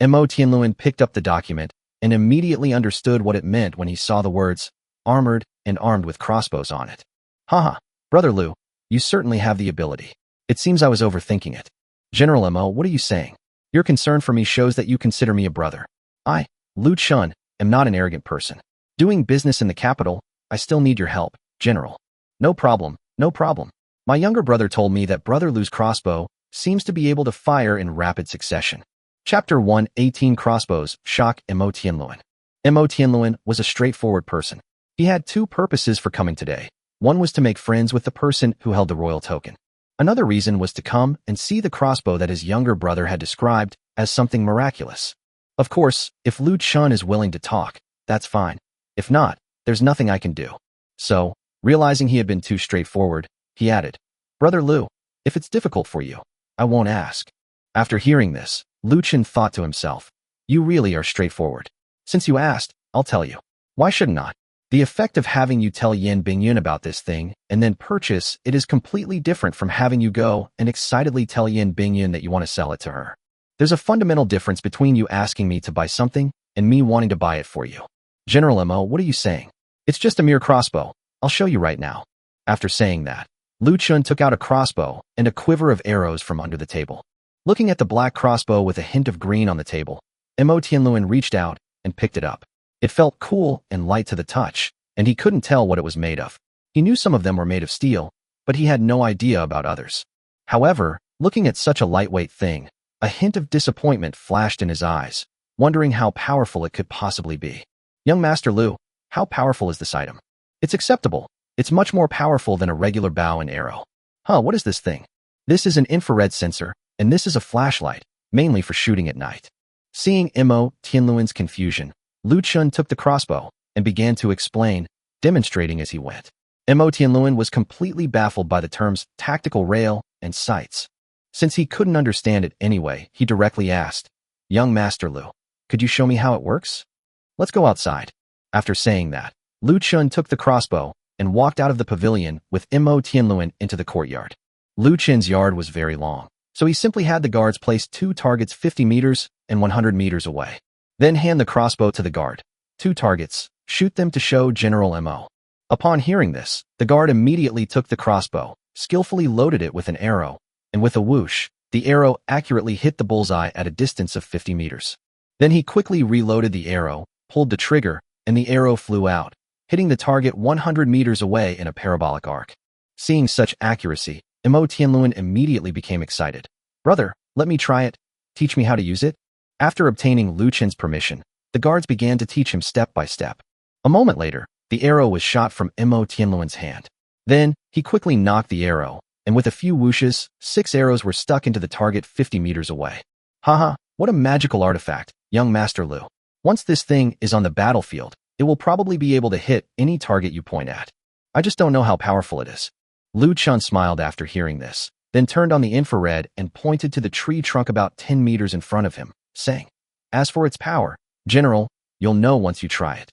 Mo Tianluan picked up the document and immediately understood what it meant when he saw the words, armored and armed with crossbows on it. Haha, Brother Lu, you certainly have the ability. It seems I was overthinking it. General Mo, what are you saying? Your concern for me shows that you consider me a brother. I, Lu Chen, am not an arrogant person. Doing business in the capital, I still need your help, General. No problem. My younger brother told me that Brother Lu's crossbow seems to be able to fire in rapid succession. Chapter 1, 18 Crossbows, Shock Mo Tianluan. Mo Tianluan was a straightforward person. He had two purposes for coming today. One was to make friends with the person who held the royal token. Another reason was to come and see the crossbow that his younger brother had described as something miraculous. Of course, if Lu Chen is willing to talk, that's fine. If not, there's nothing I can do. So, realizing he had been too straightforward, he added, Brother Lu, if it's difficult for you, I won't ask. After hearing this, Lu Chen thought to himself, you really are straightforward. Since you asked, I'll tell you. Why shouldn't I? The effect of having you tell Yin Bingyun about this thing and then purchase it is completely different from having you go and excitedly tell Yin Bingyun that you want to sell it to her. There's a fundamental difference between you asking me to buy something and me wanting to buy it for you. General Mo, what are you saying? It's just a mere crossbow. I'll show you right now. After saying that, Lu Chen took out a crossbow and a quiver of arrows from under the table. Looking at the black crossbow with a hint of green on the table, Mo Tianluan reached out and picked it up. It felt cool and light to the touch, and he couldn't tell what it was made of. He knew some of them were made of steel, but he had no idea about others. However, looking at such a lightweight thing, a hint of disappointment flashed in his eyes, wondering how powerful it could possibly be. Young Master Lu, how powerful is this item? It's acceptable. It's much more powerful than a regular bow and arrow. Huh, what is this thing? This is an infrared sensor, and this is a flashlight, mainly for shooting at night. Seeing Mo Tianluan's confusion, Lu Chen took the crossbow and began to explain, demonstrating as he went. Mo Tianluan was completely baffled by the terms tactical rail and sights. Since he couldn't understand it anyway, he directly asked, Young Master Lu, could you show me how it works? Let's go outside. After saying that, Lu Chen took the crossbow and walked out of the pavilion with Mo Tianluan into the courtyard. Lu Chen's yard was very long, so he simply had the guards place 2 targets 50 meters and 100 meters away. Then hand the crossbow to the guard. 2 targets, shoot them to show General Mo. Upon hearing this, the guard immediately took the crossbow, skillfully loaded it with an arrow, and with a whoosh, the arrow accurately hit the bullseye at a distance of 50 meters. Then he quickly reloaded the arrow, pulled the trigger, and the arrow flew out, hitting the target 100 meters away in a parabolic arc. Seeing such accuracy, Mo Tianluan immediately became excited. Brother, let me try it. Teach me how to use it. After obtaining Lu Chen's permission, the guards began to teach him step by step. A moment later, the arrow was shot from Mo Tianluan's hand. Then, he quickly knocked the arrow, and with a few whooshes, 6 arrows were stuck into the target 50 meters away. Haha, what a magical artifact, young Master Lu. Once this thing is on the battlefield, it will probably be able to hit any target you point at. I just don't know how powerful it is. Lu Chen smiled after hearing this, then turned on the infrared and pointed to the tree trunk about 10 meters in front of him, saying, As for its power, General, you'll know once you try it.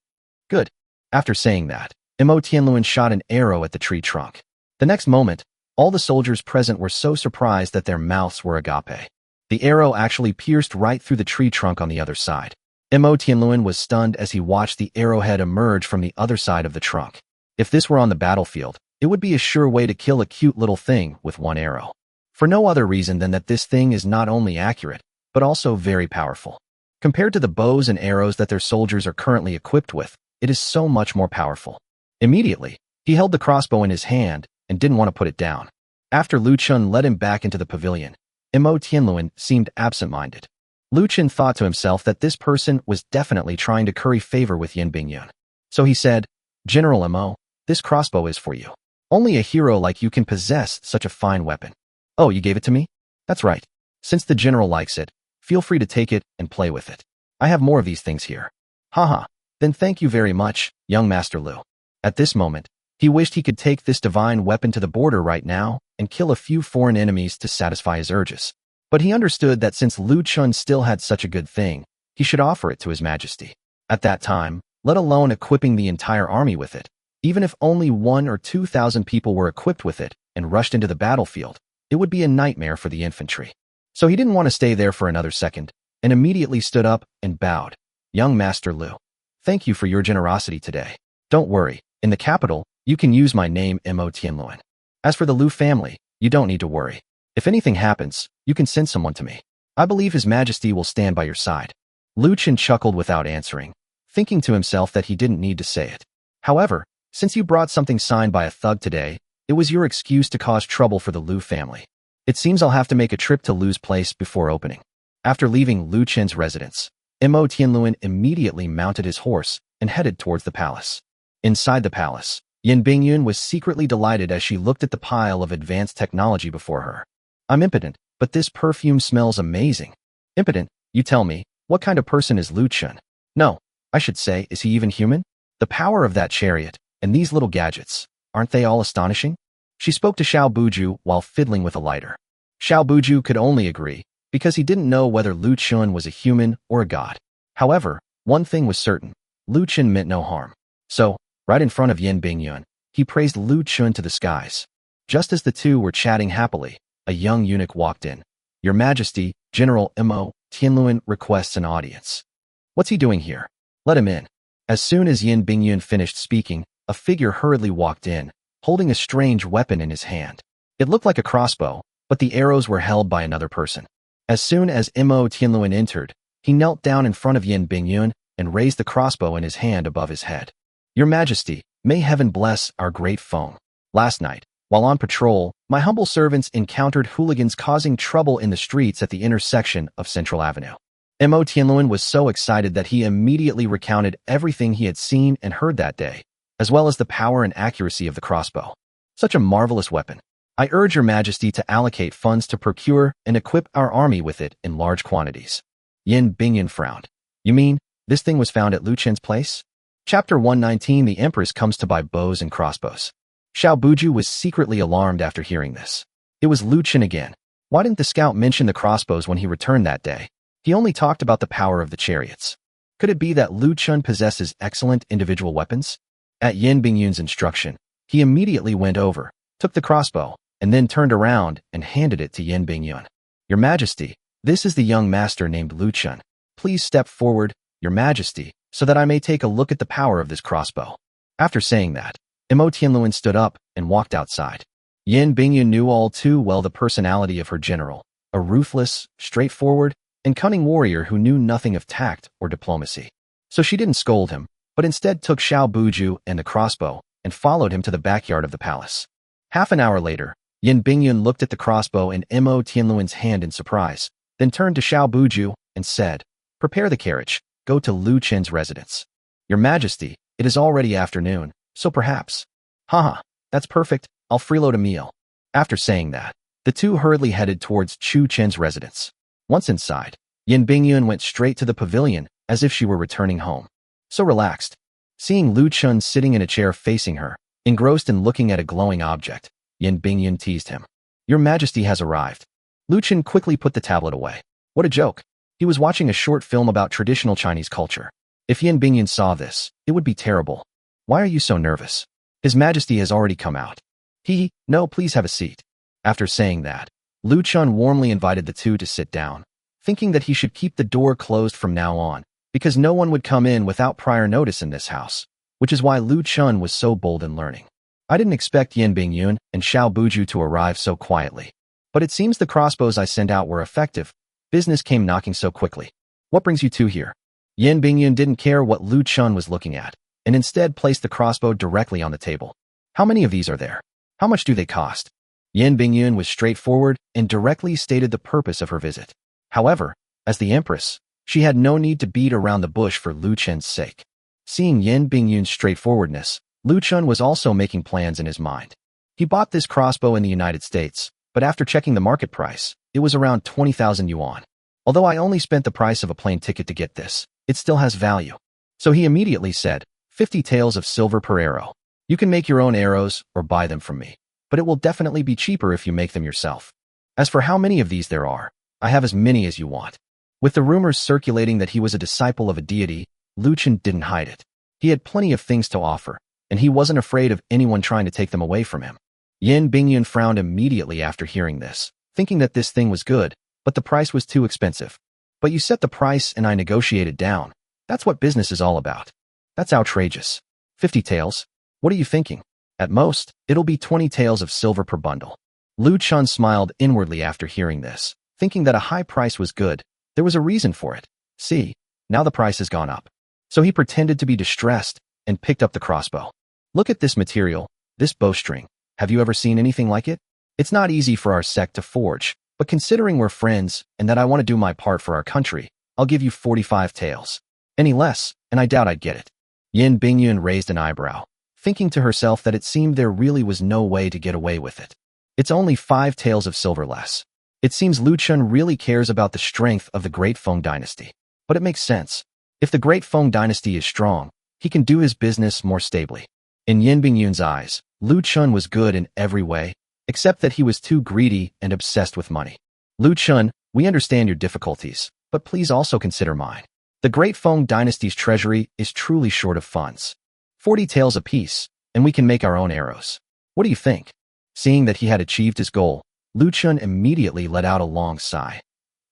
Good. After saying that, Mo Tianluan shot an arrow at the tree trunk. The next moment, all the soldiers present were so surprised that their mouths were agape. The arrow actually pierced right through the tree trunk on the other side. Mo Tianluan was stunned as he watched the arrowhead emerge from the other side of the trunk. If this were on the battlefield, it would be a sure way to kill a cute little thing with one arrow. For no other reason than that this thing is not only accurate, but also very powerful. Compared to the bows and arrows that their soldiers are currently equipped with, it is so much more powerful. Immediately, he held the crossbow in his hand and didn't want to put it down. After Lu Chen led him back into the pavilion, Mo Tianluan seemed absent-minded. Lu Chen thought to himself that this person was definitely trying to curry favor with Yin Bingyun. So he said, General Mo, this crossbow is for you. Only a hero like you can possess such a fine weapon. Oh, you gave it to me? That's right. Since the general likes it, feel free to take it and play with it. I have more of these things here. Haha, then thank you very much, young Master Lu. At this moment, he wished he could take this divine weapon to the border right now and kill a few foreign enemies to satisfy his urges. But he understood that since Lu Chen still had such a good thing, he should offer it to His Majesty. At that time, let alone equipping the entire army with it, even if only 1,000 or 2,000 people were equipped with it and rushed into the battlefield, it would be a nightmare for the infantry. So he didn't want to stay there for another second, and immediately stood up and bowed. Young Master Lu, thank you for your generosity today. Don't worry, in the capital, you can use my name Mo Tianluan. As for the Lu family, you don't need to worry. If anything happens, you can send someone to me. I believe His Majesty will stand by your side. Lu Chen chuckled without answering, thinking to himself that he didn't need to say it. However, since you brought something signed by a thug today, it was your excuse to cause trouble for the Lu family. It seems I'll have to make a trip to Lu's place before opening. After leaving Lu Chen's residence, Mo Tianluan immediately mounted his horse and headed towards the palace. Inside the palace, Yin Bingyun was secretly delighted as she looked at the pile of advanced technology before her. I'm impotent, but this perfume smells amazing. Impotent, you tell me, what kind of person is Lu Chen? No, I should say, is he even human? The power of that chariot, and these little gadgets, aren't they all astonishing? She spoke to Xiao Buju while fiddling with a lighter. Xiao Buju could only agree, because he didn't know whether Lu Chen was a human or a god. However, one thing was certain, Lu Chen meant no harm. So, right in front of Yin Bingyun, he praised Lu Chen to the skies. Just as the two were chatting happily, a young eunuch walked in. Your Majesty, General Mo Tianluan requests an audience. What's he doing here? Let him in. As soon as Yin Bingyun finished speaking, a figure hurriedly walked in, holding a strange weapon in his hand. It looked like a crossbow, but the arrows were held by another person. As soon as Mo Tianluan entered, he knelt down in front of Yin Bingyun and raised the crossbow in his hand above his head. Your Majesty, May heaven bless our great Feng. Last night, while on patrol, my humble servants encountered hooligans causing trouble in the streets at the intersection of Central Avenue. Mo Tianluan was so excited that he immediately recounted everything he had seen and heard that day, as well as the power and accuracy of the crossbow. Such a marvelous weapon. I urge your majesty to allocate funds to procure and equip our army with it in large quantities. Yin Bingyun frowned. You mean, this thing was found at Lu Chen's place? Chapter 119. The Empress comes to buy bows and crossbows. Xiao Buju was secretly alarmed after hearing this. It was Lu Chen again. Why didn't the scout mention the crossbows when he returned that day? He only talked about the power of the chariots. Could it be that Lu Chen possesses excellent individual weapons? At Yin Bingyun's instruction, he immediately went over, took the crossbow, and then turned around and handed it to Yin Bingyun. Your Majesty, this is the young master named Lu Chen. Please step forward, Your Majesty, so that I may take a look at the power of this crossbow. After saying that, Mo Tianluan stood up and walked outside. Yin Bingyun knew all too well the personality of her general, a ruthless, straightforward, and cunning warrior who knew nothing of tact or diplomacy. So she didn't scold him, but instead took Xiao Buju and the crossbow and followed him to the backyard of the palace. Half an hour later, Yin Bingyun looked at the crossbow in Mo Tianluan's hand in surprise, then turned to Xiao Buju and said, "Prepare the carriage, go to Lu Chen's residence." Your Majesty, it is already afternoon, so perhaps. Haha, that's perfect, I'll freeload a meal. After saying that, the two hurriedly headed towards Chu Chen's residence. Once inside, Yin Bingyun went straight to the pavilion as if she were returning home. So relaxed. Seeing Lu Chen sitting in a chair facing her, engrossed in looking at a glowing object, Yin Bingyun teased him. Your Majesty has arrived. Lu Chen quickly put the tablet away. What a joke. He was watching a short film about traditional Chinese culture. If Yin Bingyun saw this, it would be terrible. Why are you so nervous? His Majesty has already come out. No, please have a seat. After saying that, Lu Chen warmly invited the two to sit down, thinking that he should keep the door closed from now on, because no one would come in without prior notice in this house, which is why Lu Chen was so bold in learning. I didn't expect Yin Bingyun and Xiao Buju to arrive so quietly, but it seems the crossbows I sent out were effective. Business came knocking so quickly. What brings you two here? Yin Bingyun didn't care what Lu Chen was looking at, and instead placed the crossbow directly on the table. How many of these are there? How much do they cost? Yin Bingyun was straightforward and directly stated the purpose of her visit. However, as the Empress, she had no need to beat around the bush for Lu Chen's sake. Seeing Yin Bingyun's straightforwardness, Lu Chen was also making plans in his mind. He bought this crossbow in the United States, but after checking the market price, it was around 20,000 yuan. Although I only spent the price of a plane ticket to get this, it still has value. So he immediately said, 50 taels of silver per arrow. You can make your own arrows or buy them from me, but it will definitely be cheaper if you make them yourself. As for how many of these there are, I have as many as you want. With the rumors circulating that he was a disciple of a deity, Lu Chen didn't hide it. He had plenty of things to offer, and he wasn't afraid of anyone trying to take them away from him. Yin Bingyun frowned immediately after hearing this, thinking that this thing was good, but the price was too expensive. But you set the price and I negotiated down. That's what business is all about. That's outrageous. 50 taels? What are you thinking? At most, it'll be 20 taels of silver per bundle. Lu Chen smiled inwardly after hearing this, thinking that a high price was good. There was a reason for it. See, now the price has gone up. So he pretended to be distressed and picked up the crossbow. Look at this material, this bowstring. Have you ever seen anything like it? It's not easy for our sect to forge, but considering we're friends and that I want to do my part for our country, I'll give you 45 taels. Any less, and I doubt I'd get it. Yin Bingyun raised an eyebrow, thinking to herself that it seemed there really was no way to get away with it. It's only 5 taels of silver less. It seems Lu Chen really cares about the strength of the Great Feng dynasty. But it makes sense. If the Great Feng dynasty is strong, he can do his business more stably. In Yin Bingyun's eyes, Lu Chen was good in every way, except that he was too greedy and obsessed with money. Lu Chen, we understand your difficulties, but please also consider mine. The Great Feng dynasty's treasury is truly short of funds. 40 taels apiece, and we can make our own arrows. What do you think? Seeing that he had achieved his goal, Lu Chen immediately let out a long sigh.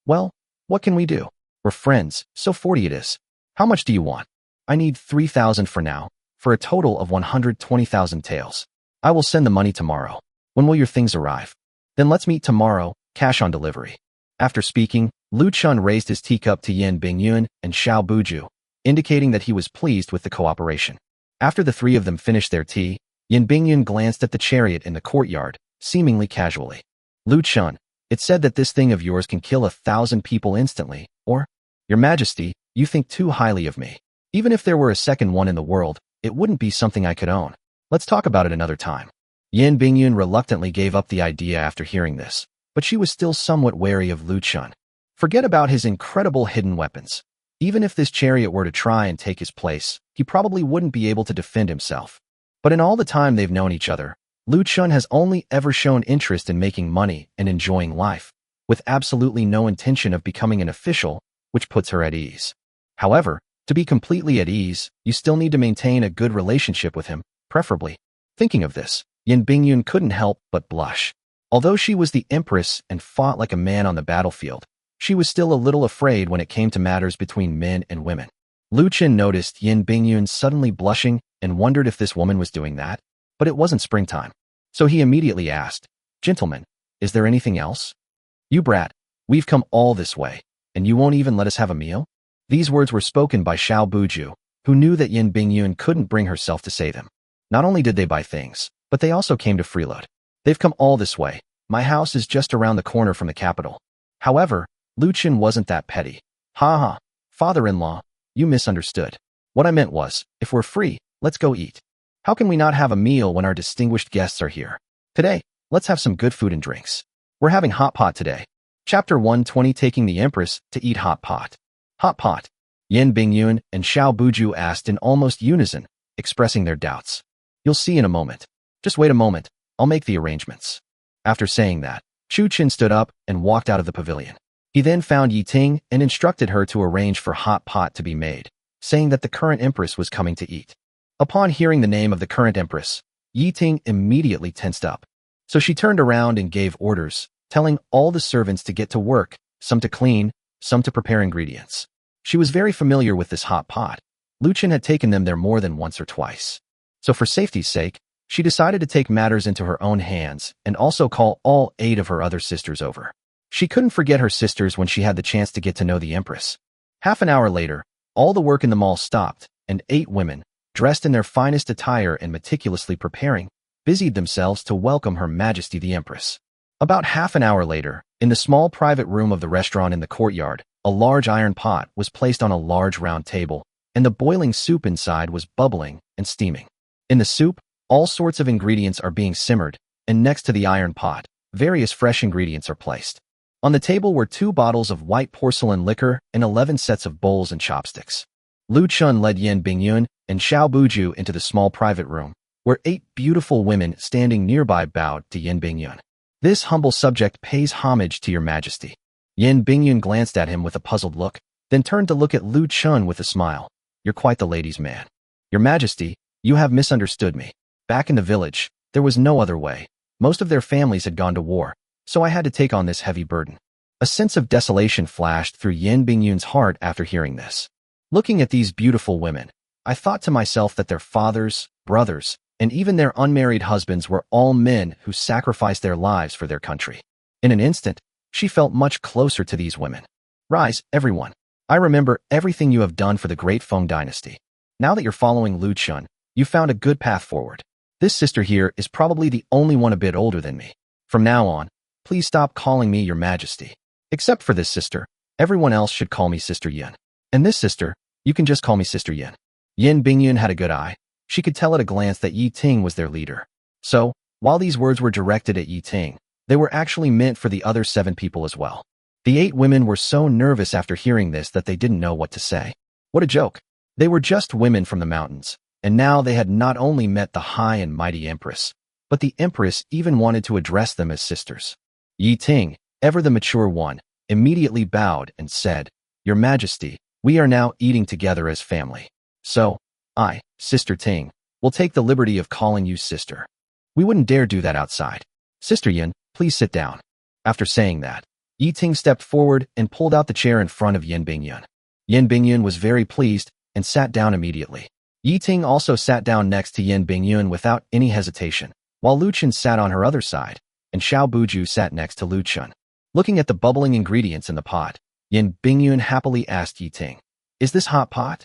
Well, what can we do? We're friends, so 40 it is. How much do you want? I need 3,000 for now, for a total of 120,000 taels. I will send the money tomorrow. When will your things arrive? Then let's meet tomorrow, cash on delivery. After speaking, Lu Chen raised his teacup to Yin Bingyun and Xiao Buju, indicating that he was pleased with the cooperation. After the three of them finished their tea, Yin Bingyun glanced at the chariot in the courtyard, seemingly casually. Lu Chen, it said that this thing of yours can kill 1,000 people instantly, or, Your Majesty, you think too highly of me. Even if there were a second one in the world, it wouldn't be something I could own. Let's talk about it another time. Yin Bingyun reluctantly gave up the idea after hearing this, but she was still somewhat wary of Lu Chen. Forget about his incredible hidden weapons. Even if this chariot were to try and take his place, he probably wouldn't be able to defend himself. But in all the time they've known each other, Lu Chen has only ever shown interest in making money and enjoying life, with absolutely no intention of becoming an official, which puts her at ease. However, to be completely at ease, you still need to maintain a good relationship with him, preferably. Thinking of this, Yin Bingyun couldn't help but blush. Although she was the empress and fought like a man on the battlefield, she was still a little afraid when it came to matters between men and women. Lu Chen noticed Yin Bingyun suddenly blushing and wondered if this woman was doing that, but it wasn't springtime. So he immediately asked, Gentlemen, is there anything else? You brat, we've come all this way, and you won't even let us have a meal? These words were spoken by Xiao Buju, who knew that Yin Bingyun couldn't bring herself to say them. Not only did they buy things, but they also came to freeload. They've come all this way. My house is just around the corner from the capital. However, Lu Chen wasn't that petty. Ha ha, father-in-law, you misunderstood. What I meant was, if we're free, let's go eat. How can we not have a meal when our distinguished guests are here? Today, let's have some good food and drinks. We're having hot pot today. Chapter 120, Taking the Empress to Eat Hot Pot. Hot pot. Yin Bingyun and Xiao Buju asked in almost unison, expressing their doubts. You'll see in a moment. Just wait a moment, I'll make the arrangements. After saying that, Chu Chen stood up and walked out of the pavilion. He then found Yi Ting and instructed her to arrange for hot pot to be made, saying that the current empress was coming to eat. Upon hearing the name of the current empress, Yi Ting immediately tensed up. So she turned around and gave orders, telling all the servants to get to work, some to clean, some to prepare ingredients. She was very familiar with this hot pot. Lu Chen had taken them there more than once or twice. So for safety's sake, she decided to take matters into her own hands and also call all 8 of her other sisters over. She couldn't forget her sisters when she had the chance to get to know the empress. Half an hour later, all the work in the mall stopped, and 8 women, dressed in their finest attire and meticulously preparing, busied themselves to welcome Her Majesty the Empress. About half an hour later, in the small private room of the restaurant in the courtyard, a large iron pot was placed on a large round table, and the boiling soup inside was bubbling and steaming. In the soup, all sorts of ingredients are being simmered, and next to the iron pot, various fresh ingredients are placed. On the table were 2 bottles of white porcelain liquor and 11 sets of bowls and chopsticks. Lu Chen led Yin Bingyun and Xiao Buju into the small private room, where 8 beautiful women standing nearby bowed to Yin Bingyun. This humble subject pays homage to your majesty. Yin Bingyun glanced at him with a puzzled look, then turned to look at Lu Chen with a smile. You're quite the ladies' man. Your majesty, you have misunderstood me. Back in the village, there was no other way. Most of their families had gone to war, so I had to take on this heavy burden. A sense of desolation flashed through Yin Bingyun's heart after hearing this. Looking at these beautiful women, I thought to myself that their fathers, brothers, and even their unmarried husbands were all men who sacrificed their lives for their country. In an instant, she felt much closer to these women. Rise, everyone. I remember everything you have done for the great Feng dynasty. Now that you're following Lu Chen, you found a good path forward. This sister here is probably the only one a bit older than me. From now on, please stop calling me your majesty. Except for this sister, everyone else should call me Sister Yin. And this sister, you can just call me Sister Yin. Yin Bingyun had a good eye. She could tell at a glance that Yi Ting was their leader. So, while these words were directed at Yi Ting, they were actually meant for the other 7 people as well. The 8 women were so nervous after hearing this that they didn't know what to say. What a joke. They were just women from the mountains, and now they had not only met the high and mighty empress, but the empress even wanted to address them as sisters. Yi Ting, ever the mature one, immediately bowed and said, Your Majesty, we are now eating together as family. So, I, Sister Ting, will take the liberty of calling you sister. We wouldn't dare do that outside. Sister Yin, please sit down. After saying that, Yi Ting stepped forward and pulled out the chair in front of Yin Bingyun. Yin Bingyun was very pleased and sat down immediately. Yi Ting also sat down next to Yin Bingyun without any hesitation, while Lu Chen sat on her other side, and Xiao Buju sat next to Lu Chen. Looking at the bubbling ingredients in the pot, Yin Bingyun happily asked Yi Ting, Is this hot pot?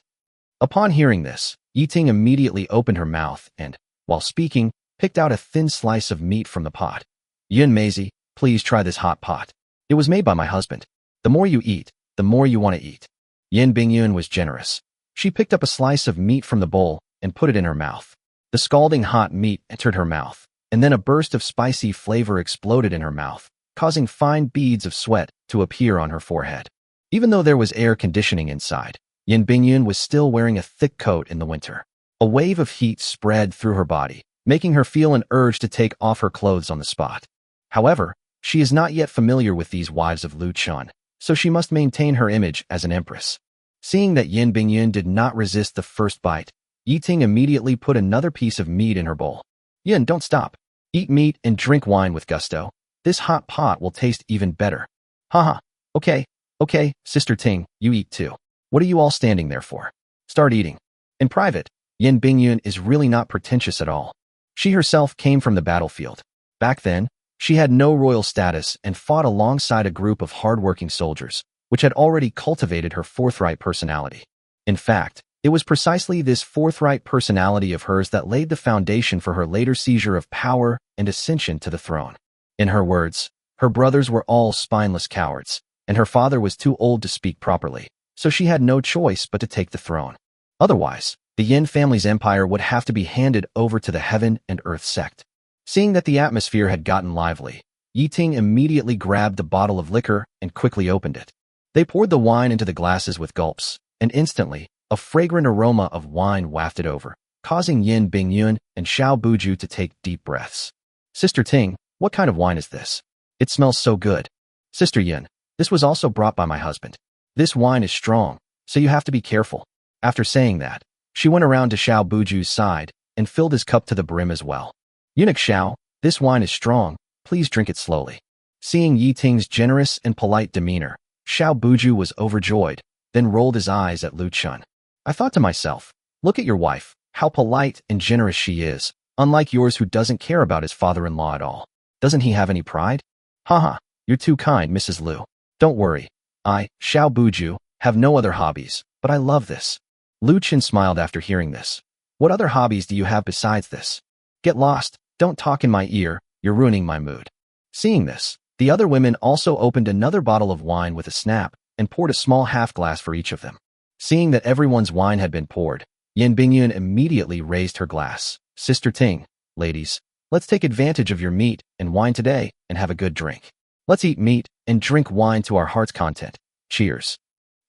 Upon hearing this, Yiting immediately opened her mouth and, while speaking, picked out a thin slice of meat from the pot. Yun Maisie, please try this hot pot. It was made by my husband. The more you eat, the more you want to eat. Yin Bingyun was generous. She picked up a slice of meat from the bowl and put it in her mouth. The scalding hot meat entered her mouth, and then a burst of spicy flavor exploded in her mouth, causing fine beads of sweat to appear on her forehead. Even though there was air conditioning inside, Yin Bingyun was still wearing a thick coat in the winter. A wave of heat spread through her body, making her feel an urge to take off her clothes on the spot. However, she is not yet familiar with these wives of Lu Chen, so she must maintain her image as an empress. Seeing that Yin Bingyun did not resist the first bite, Yiting immediately put another piece of meat in her bowl. Yin, don't stop. Eat meat and drink wine with gusto. This hot pot will taste even better. Haha. Okay, Sister Ting, you eat too. What are you all standing there for? Start eating. In private, Yin Bingyun is really not pretentious at all. She herself came from the battlefield. Back then, she had no royal status and fought alongside a group of hard-working soldiers, which had already cultivated her forthright personality. In fact, it was precisely this forthright personality of hers that laid the foundation for her later seizure of power and ascension to the throne. In her words, her brothers were all spineless cowards, and her father was too old to speak properly, so she had no choice but to take the throne. Otherwise, the Yin family's empire would have to be handed over to the Heaven and Earth sect. Seeing that the atmosphere had gotten lively, Yiting immediately grabbed the bottle of liquor and quickly opened it. They poured the wine into the glasses with gulps, and instantly, a fragrant aroma of wine wafted over, causing Yin Bingyun and Xiao Buju to take deep breaths. Sister Ting, what kind of wine is this? It smells so good. Sister Yin, this was also brought by my husband. This wine is strong, so you have to be careful. After saying that, she went around to Xiao Buju's side and filled his cup to the brim as well. Eunuch Xiao, this wine is strong, please drink it slowly. Seeing Yiting's generous and polite demeanor, Xiao Buju was overjoyed, then rolled his eyes at Lu Chen. I thought to myself, look at your wife, how polite and generous she is, unlike yours who doesn't care about his father-in-law at all. Doesn't he have any pride? Haha, you're too kind, Mrs. Lu. Don't worry. I, Xiao Buju, have no other hobbies, but I love this. Lu Chen smiled after hearing this. What other hobbies do you have besides this? Get lost, don't talk in my ear, you're ruining my mood. Seeing this, the other women also opened another bottle of wine with a snap and poured a small half glass for each of them. Seeing that everyone's wine had been poured, Yin Bingyun immediately raised her glass. Sister Ting, ladies, let's take advantage of your meat and wine today and have a good drink. Let's eat meat and drink wine to our heart's content. Cheers.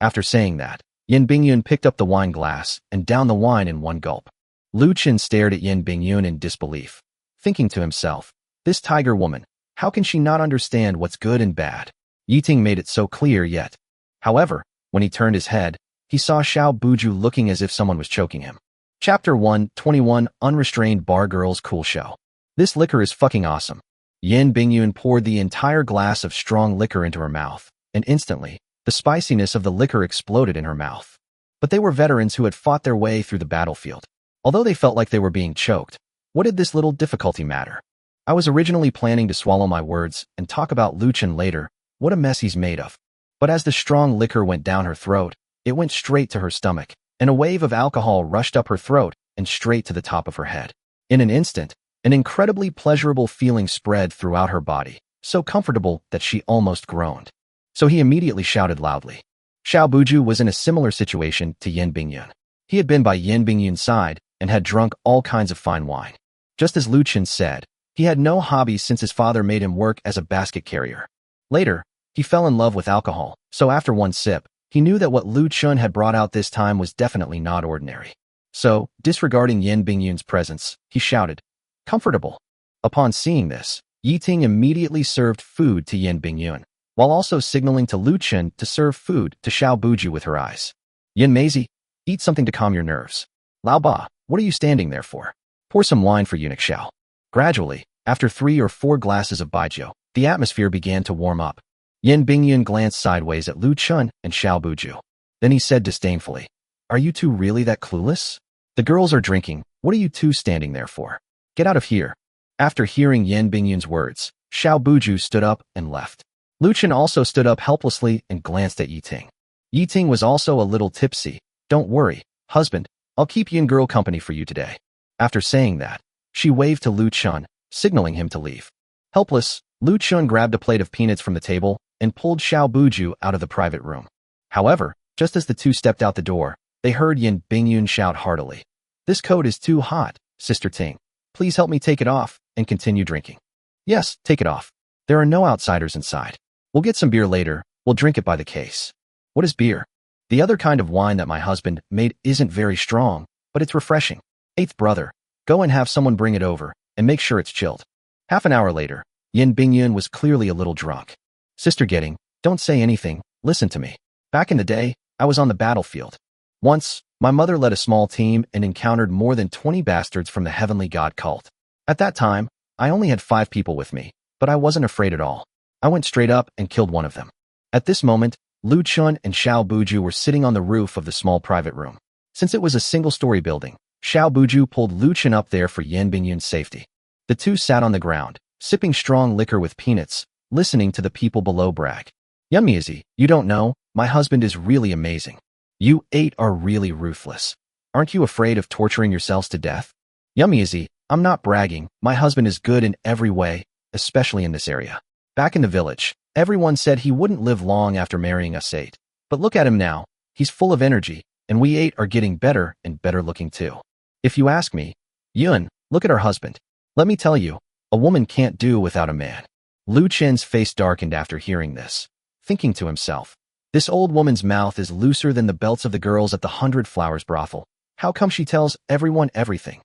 After saying that, Yin Bingyun picked up the wine glass and downed the wine in one gulp. Lu Chen stared at Yin Bingyun in disbelief, thinking to himself, this tiger woman, how can she not understand what's good and bad? Yiting made it so clear yet. However, when he turned his head, he saw Xiao Buju looking as if someone was choking him. Chapter 121 Unrestrained Bar Girls Cool Show. This liquor is fucking awesome. Yin Bingyun poured the entire glass of strong liquor into her mouth, and instantly, the spiciness of the liquor exploded in her mouth. But they were veterans who had fought their way through the battlefield. Although they felt like they were being choked, what did this little difficulty matter? I was originally planning to swallow my words and talk about Lu Chen later, what a mess he's made of. But as the strong liquor went down her throat, it went straight to her stomach, and a wave of alcohol rushed up her throat and straight to the top of her head. In an instant, an incredibly pleasurable feeling spread throughout her body, so comfortable that she almost groaned. So he immediately shouted loudly. Xiao Buju was in a similar situation to Yin Bingyun. He had been by Yin Bingyun's side and had drunk all kinds of fine wine. Just as Lu Chen said, he had no hobbies since his father made him work as a basket carrier. Later, he fell in love with alcohol, so after one sip, he knew that what Lu Chen had brought out this time was definitely not ordinary. So, disregarding Yin Bingyun's presence, he shouted, comfortable. Upon seeing this, Yiting immediately served food to Yin Bingyun, while also signaling to Lu Chen to serve food to Xiao Buju with her eyes. Yin Maisie, eat something to calm your nerves. Lao Ba, what are you standing there for? Pour some wine for Eunuch Xiao. Gradually, after 3 or 4 glasses of baijiu, the atmosphere began to warm up. Yin Bingyun glanced sideways at Lu Chen and Xiao Buju. Then he said disdainfully, are you two really that clueless? The girls are drinking, what are you two standing there for? Get out of here. After hearing Yin Bingyun's words, Xiao Buju stood up and left. Lu Chen also stood up helplessly and glanced at Yiting. Yiting was also a little tipsy. Don't worry, husband, I'll keep Yin girl company for you today. After saying that, she waved to Lu Chen, signaling him to leave. Helpless, Lu Chen grabbed a plate of peanuts from the table and pulled Xiao Buju out of the private room. However, just as the two stepped out the door, they heard Yin Bingyun shout heartily. This coat is too hot, Sister Ting. Please help me take it off and continue drinking. Yes, take it off. There are no outsiders inside. We'll get some beer later. We'll drink it by the case. What is beer? The other kind of wine that my husband made isn't very strong, but it's refreshing. Eighth brother, go and have someone bring it over and make sure it's chilled. Half an hour later, Yin Bingyun was clearly a little drunk. Sister Getting, don't say anything, listen to me. Back in the day, I was on the battlefield. Once, my mother led a small team and encountered more than 20 bastards from the heavenly god cult. At that time, I only had 5 people with me, but I wasn't afraid at all. I went straight up and killed one of them. At this moment, Lu Chen and Xiao Buju were sitting on the roof of the small private room. Since it was a single-story building, Xiao Buju pulled Lu Chen up there for Yin Bingyun's safety. The two sat on the ground, sipping strong liquor with peanuts, listening to the people below brag. Yummiazi, you don't know, my husband is really amazing. You 8 are really ruthless. Aren't you afraid of torturing yourselves to death? Yummiazi, I'm not bragging, my husband is good in every way, especially in this area. Back in the village, everyone said he wouldn't live long after marrying us 8. But look at him now, he's full of energy, and we 8 are getting better and better looking too. If you ask me, Yun, look at our husband. Let me tell you, a woman can't do without a man. Lu Chen's face darkened after hearing this, thinking to himself, this old woman's mouth is looser than the belts of the girls at the 100 Flowers brothel. How come she tells everyone everything?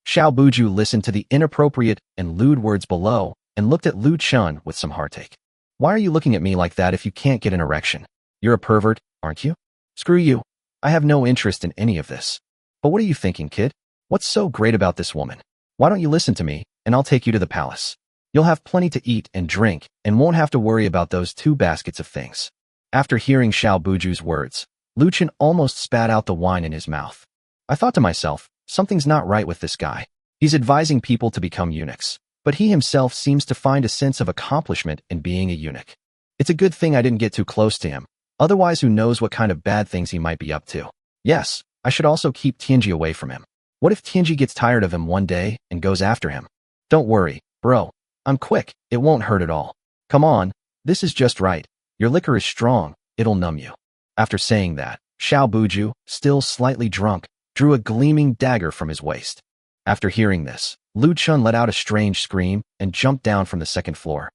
Xiao Buju listened to the inappropriate and lewd words below and looked at Lu Chen with some heartache. Why are you looking at me like that if you can't get an erection? You're a pervert, aren't you? Screw you. I have no interest in any of this. But what are you thinking, kid? What's so great about this woman? Why don't you listen to me, and I'll take you to the palace. You'll have plenty to eat and drink and won't have to worry about those 2 baskets of things. After hearing Xiao Buju's words, Lu Chen almost spat out the wine in his mouth. I thought to myself, something's not right with this guy. He's advising people to become eunuchs, but he himself seems to find a sense of accomplishment in being a eunuch. It's a good thing I didn't get too close to him, otherwise who knows what kind of bad things he might be up to. Yes, I should also keep Tianji away from him. What if Tianji gets tired of him one day and goes after him? Don't worry, bro. I'm quick, it won't hurt at all. Come on, this is just right. Your liquor is strong, it'll numb you. After saying that, Xiao Buju, still slightly drunk, drew a gleaming dagger from his waist. After hearing this, Lu Chen let out a strange scream and jumped down from the 2nd floor.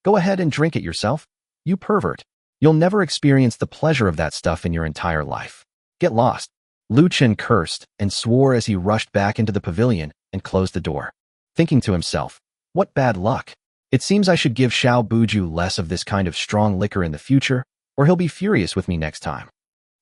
Go ahead and drink it yourself, you pervert. You'll never experience the pleasure of that stuff in your entire life. Get lost. Lu Chen cursed and swore as he rushed back into the pavilion and closed the door. Thinking to himself, what bad luck. It seems I should give Xiao Buju less of this kind of strong liquor in the future, or he'll be furious with me next time.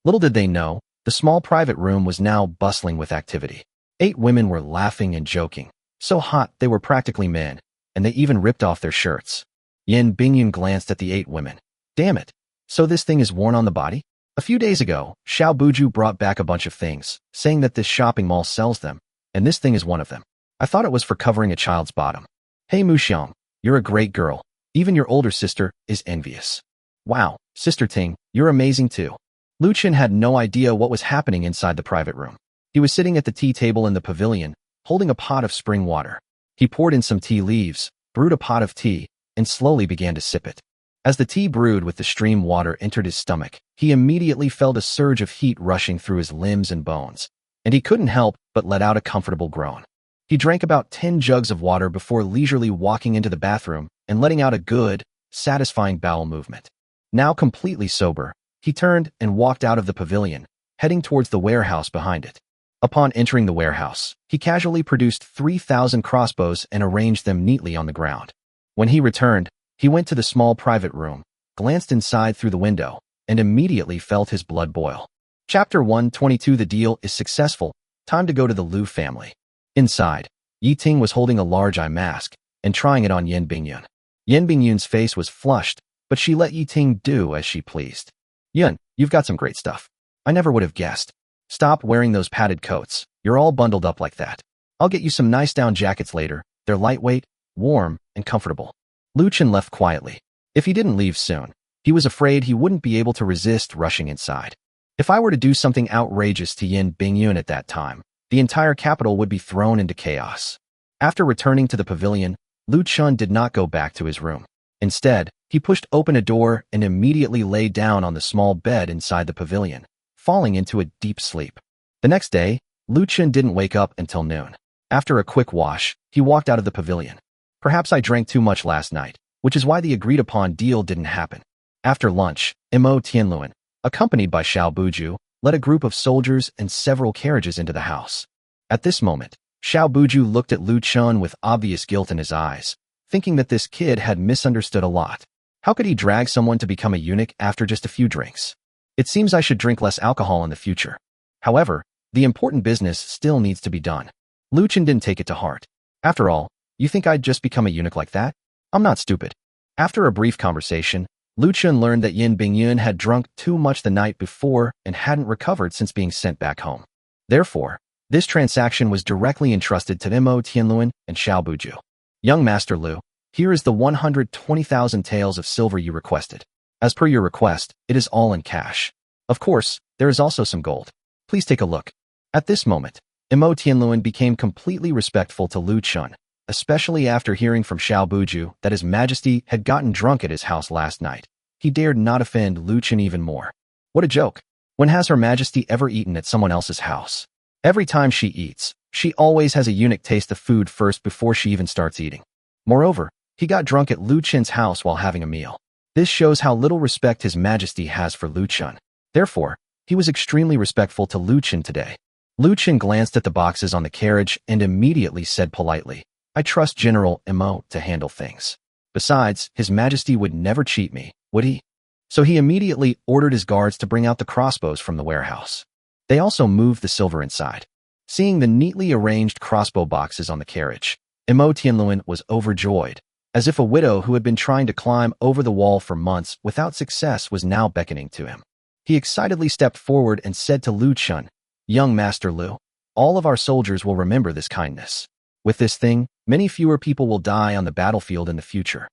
Little did they know, the small private room was now bustling with activity. 8 women were laughing and joking, so hot they were practically men, and they even ripped off their shirts. Yin Bingyun glanced at the 8 women. Damn it, so this thing is worn on the body? A few days ago, Xiao Buju brought back a bunch of things, saying that this shopping mall sells them, and this thing is one of them. I thought it was for covering a child's bottom. Hey Mu Xiang, you're a great girl. Even your older sister is envious. Wow, Sister Ting, you're amazing too. Lu Chen had no idea what was happening inside the private room. He was sitting at the tea table in the pavilion, holding a pot of spring water. He poured in some tea leaves, brewed a pot of tea, and slowly began to sip it. As the tea brewed with the stream water entered his stomach, he immediately felt a surge of heat rushing through his limbs and bones, and he couldn't help but let out a comfortable groan. He drank about 10 jugs of water before leisurely walking into the bathroom and letting out a good, satisfying bowel movement. Now completely sober, he turned and walked out of the pavilion, heading towards the warehouse behind it. Upon entering the warehouse, he casually produced 3,000 crossbows and arranged them neatly on the ground. When he returned, he went to the small private room, glanced inside through the window, and immediately felt his blood boil. Chapter 122. The deal is successful. Time to go to the Lu family. Inside, Yi Ting was holding a large eye mask and trying it on Yin Bingyun. Yin Bingyun's face was flushed, but she let Yi Ting do as she pleased. Yun, you've got some great stuff. I never would have guessed. Stop wearing those padded coats. You're all bundled up like that. I'll get you some nice down jackets later. They're lightweight, warm, and comfortable. Lu Chen left quietly. If he didn't leave soon, he was afraid he wouldn't be able to resist rushing inside. If I were to do something outrageous to Yin Bingyun at that time, the entire capital would be thrown into chaos. After returning to the pavilion, Lu Chen did not go back to his room. Instead, he pushed open a door and immediately lay down on the small bed inside the pavilion, falling into a deep sleep. The next day, Lu Chen didn't wake up until noon. After a quick wash, he walked out of the pavilion. Perhaps I drank too much last night, which is why the agreed-upon deal didn't happen. After lunch, Mo Tianluan, accompanied by Xiao Buju, led a group of soldiers and several carriages into the house. At this moment, Xiao Buju looked at Lu Chen with obvious guilt in his eyes, thinking that this kid had misunderstood a lot. How could he drag someone to become a eunuch after just a few drinks? It seems I should drink less alcohol in the future. However, the important business still needs to be done. Lu Chen didn't take it to heart. After all, you think I'd just become a eunuch like that? I'm not stupid. After a brief conversation, Lu Chen learned that Yin Bingyun had drunk too much the night before and hadn't recovered since being sent back home. Therefore, this transaction was directly entrusted to Mo Tianluan and Xiao Buju. Young Master Lu, here is the 120,000 taels of silver you requested. As per your request, it is all in cash. Of course, there is also some gold. Please take a look. At this moment, Mo Tianluan became completely respectful to Lu Chen, especially after hearing from Xiao Buju that His Majesty had gotten drunk at his house last night. He dared not offend Lu Chen even more. What a joke. When has Her Majesty ever eaten at someone else's house? Every time she eats, she always has a eunuch taste the food first before she even starts eating. Moreover, he got drunk at Lu Chen's house while having a meal. This shows how little respect His Majesty has for Lu Chen. Therefore, he was extremely respectful to Lu Chen today. Lu Chen glanced at the boxes on the carriage and immediately said politely, I trust General Mo to handle things. Besides, His Majesty would never cheat me, would he? So he immediately ordered his guards to bring out the crossbows from the warehouse. They also moved the silver inside. Seeing the neatly arranged crossbow boxes on the carriage, Mo Tianluan was overjoyed, as if a widow who had been trying to climb over the wall for months without success was now beckoning to him. He excitedly stepped forward and said to Lu Chen, Young Master Lu, all of our soldiers will remember this kindness. With this thing, many fewer people will die on the battlefield in the future.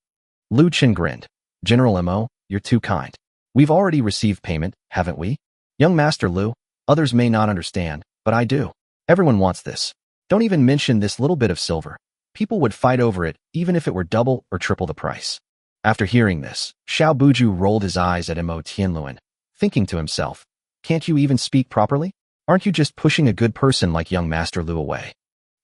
Lu Chen grinned. General Mo, you're too kind. We've already received payment, haven't we? Young Master Lu, others may not understand, but I do. Everyone wants this. Don't even mention this little bit of silver. People would fight over it, even if it were double or triple the price. After hearing this, Xiao Buju rolled his eyes at Mo Tianluan, thinking to himself, can't you even speak properly? Aren't you just pushing a good person like young Master Lu away?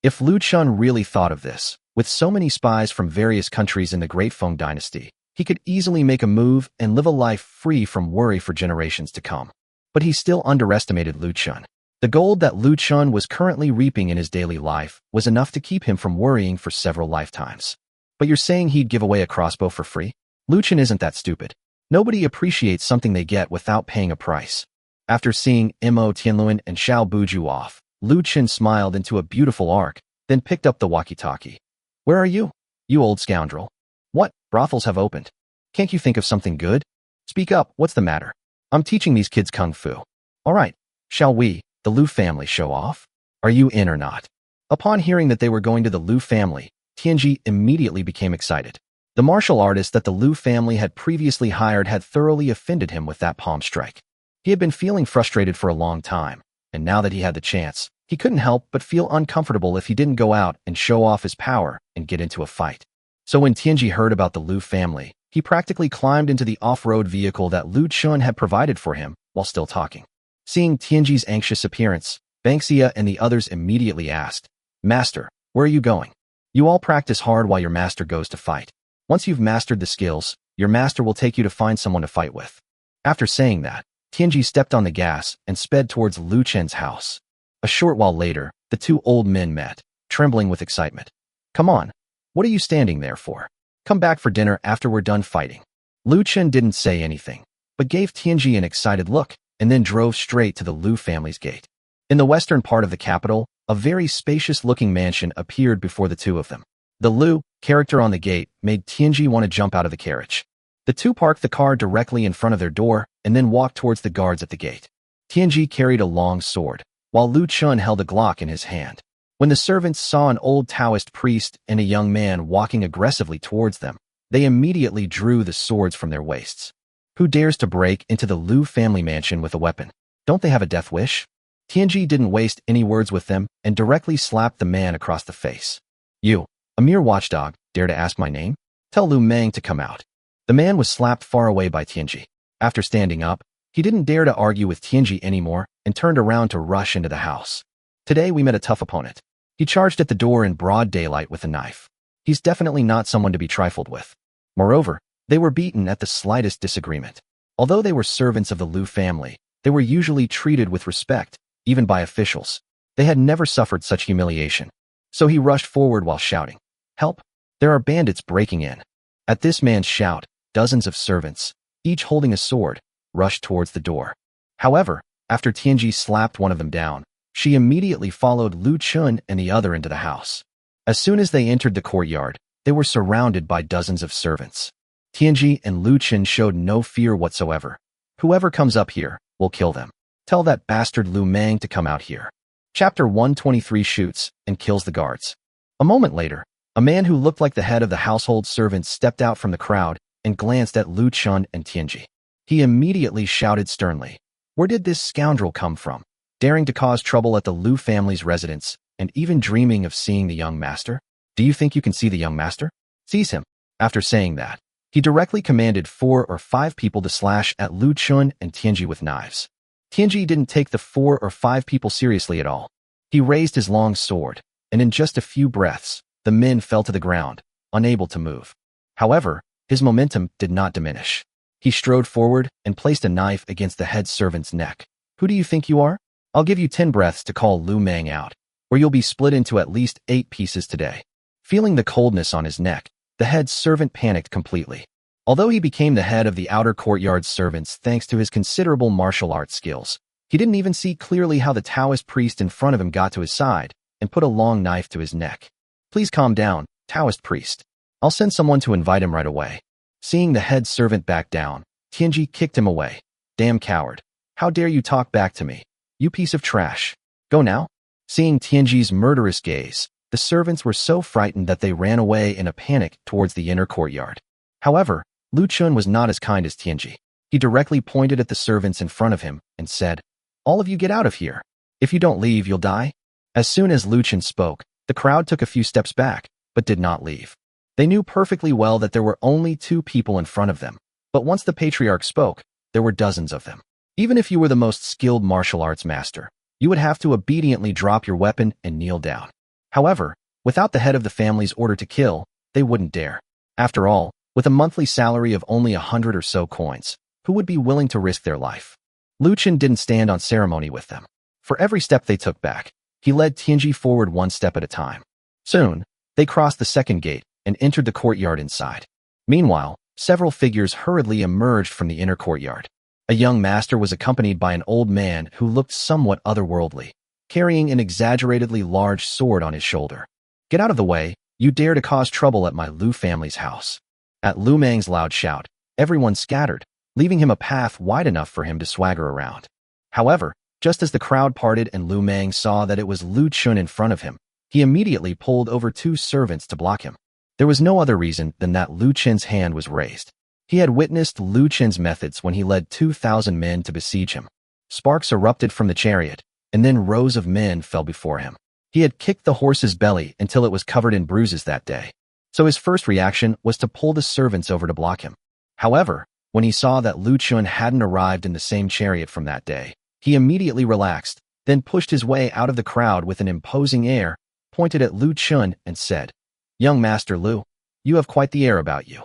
If Lu Chen really thought of this, with so many spies from various countries in the Great Feng dynasty, he could easily make a move and live a life free from worry for generations to come. But he still underestimated Lu Chen. The gold that Lu Chen was currently reaping in his daily life was enough to keep him from worrying for several lifetimes. But you're saying he'd give away a crossbow for free? Lu Chen isn't that stupid. Nobody appreciates something they get without paying a price. After seeing Mo Tianluan and Xiao Buju off, Lu Chen smiled into a beautiful arc, then picked up the walkie-talkie. Where are you? You old scoundrel. What? Brothels have opened. Can't you think of something good? Speak up, what's the matter? I'm teaching these kids kung fu. All right, shall we, the Lu family, show off? Are you in or not? Upon hearing that they were going to the Lu family, Tianji immediately became excited. The martial artist that the Lu family had previously hired had thoroughly offended him with that palm strike. He had been feeling frustrated for a long time, and now that he had the chance, he couldn't help but feel uncomfortable if he didn't go out and show off his power and get into a fight. So when Tianji heard about the Lu family, he practically climbed into the off-road vehicle that Lu Chen had provided for him while still talking. Seeing Tianji's anxious appearance, Banksia and the others immediately asked, Master, where are you going? You all practice hard while your master goes to fight. Once you've mastered the skills, your master will take you to find someone to fight with. After saying that, Tianji stepped on the gas and sped towards Lu Chen's house. A short while later, the two old men met, trembling with excitement. Come on, what are you standing there for? Come back for dinner after we're done fighting. Lu Chen didn't say anything, but gave Tianji an excited look, and then drove straight to the Lu family's gate. In the western part of the capital, a very spacious-looking mansion appeared before the two of them. The Lu character on the gate made Tianji want to jump out of the carriage. The two parked the car directly in front of their door and then walked towards the guards at the gate. Tianji carried a long sword, while Lu Chen held a Glock in his hand. When the servants saw an old Taoist priest and a young man walking aggressively towards them, they immediately drew the swords from their waists. Who dares to break into the Lu family mansion with a weapon? Don't they have a death wish? Tianji didn't waste any words with them and directly slapped the man across the face. You, a mere watchdog, dare to ask my name? Tell Lu Meng to come out. The man was slapped far away by Tianji. After standing up, he didn't dare to argue with Tianji anymore and turned around to rush into the house. Today we met a tough opponent. He charged at the door in broad daylight with a knife. He's definitely not someone to be trifled with. Moreover, they were beaten at the slightest disagreement. Although they were servants of the Lu family, they were usually treated with respect, even by officials. They had never suffered such humiliation. So he rushed forward while shouting, "Help! There are bandits breaking in." At this man's shout, dozens of servants, each holding a sword, rushed towards the door. However, after Tianji slapped one of them down, she immediately followed Lu Chen and the other into the house. As soon as they entered the courtyard, they were surrounded by dozens of servants. Tianji and Lu Chen showed no fear whatsoever. Whoever comes up here, we'll kill them. Tell that bastard Lu Meng to come out here. Chapter 123 shoots and kills the guards. A moment later, a man who looked like the head of the household servants stepped out from the crowd and glanced at Lu Chen and Tianji. He immediately shouted sternly, "Where did this scoundrel come from? Daring to cause trouble at the Lu family's residence and even dreaming of seeing the young master? Do you think you can see the young master? Seize him." After saying that, he directly commanded 4 or 5 people to slash at Lu Chen and Tianji with knives. Tianji didn't take the 4 or 5 people seriously at all. He raised his long sword, and in just a few breaths, the men fell to the ground, unable to move. However, his momentum did not diminish. He strode forward and placed a knife against the head servant's neck. "Who do you think you are? I'll give you 10 breaths to call Lu Meng out, or you'll be split into at least 8 pieces today." Feeling the coldness on his neck, the head servant panicked completely. Although he became the head of the outer courtyard servants thanks to his considerable martial arts skills, he didn't even see clearly how the Taoist priest in front of him got to his side and put a long knife to his neck. "Please calm down, Taoist priest. I'll send someone to invite him right away." Seeing the head servant back down, Tianji kicked him away. "Damn coward. How dare you talk back to me? You piece of trash. Go now." Seeing Tianji's murderous gaze, the servants were so frightened that they ran away in a panic towards the inner courtyard. However, Lu Chen was not as kind as Tianji. He directly pointed at the servants in front of him and said, "All of you get out of here. If you don't leave, you'll die." As soon as Lu Chen spoke, the crowd took a few steps back, but did not leave. They knew perfectly well that there were only 2 people in front of them, but once the patriarch spoke, there were dozens of them. Even if you were the most skilled martial arts master, you would have to obediently drop your weapon and kneel down. However, without the head of the family's order to kill, they wouldn't dare. After all, with a monthly salary of only 100 or so coins, who would be willing to risk their life? Lu Chen didn't stand on ceremony with them. For every step they took back, he led Tianji forward 1 step at a time. Soon, they crossed the second gate and entered the courtyard inside. Meanwhile, several figures hurriedly emerged from the inner courtyard. A young master was accompanied by an old man who looked somewhat otherworldly, carrying an exaggeratedly large sword on his shoulder. "Get out of the way, you dare to cause trouble at my Lu family's house." At Lu Meng's loud shout, everyone scattered, leaving him a path wide enough for him to swagger around. However, just as the crowd parted and Lu Meng saw that it was Lu Chen in front of him, he immediately pulled over 2 servants to block him. There was no other reason than that Lu Chen's hand was raised. He had witnessed Lu Chen's methods when he led 2,000 men to besiege him. Sparks erupted from the chariot, and then rows of men fell before him. He had kicked the horse's belly until it was covered in bruises that day. So his first reaction was to pull the servants over to block him. However, when he saw that Lu Chen hadn't arrived in the same chariot from that day, he immediately relaxed, then pushed his way out of the crowd with an imposing air, pointed at Lu Chen and said, "Young Master Lu, you have quite the air about you."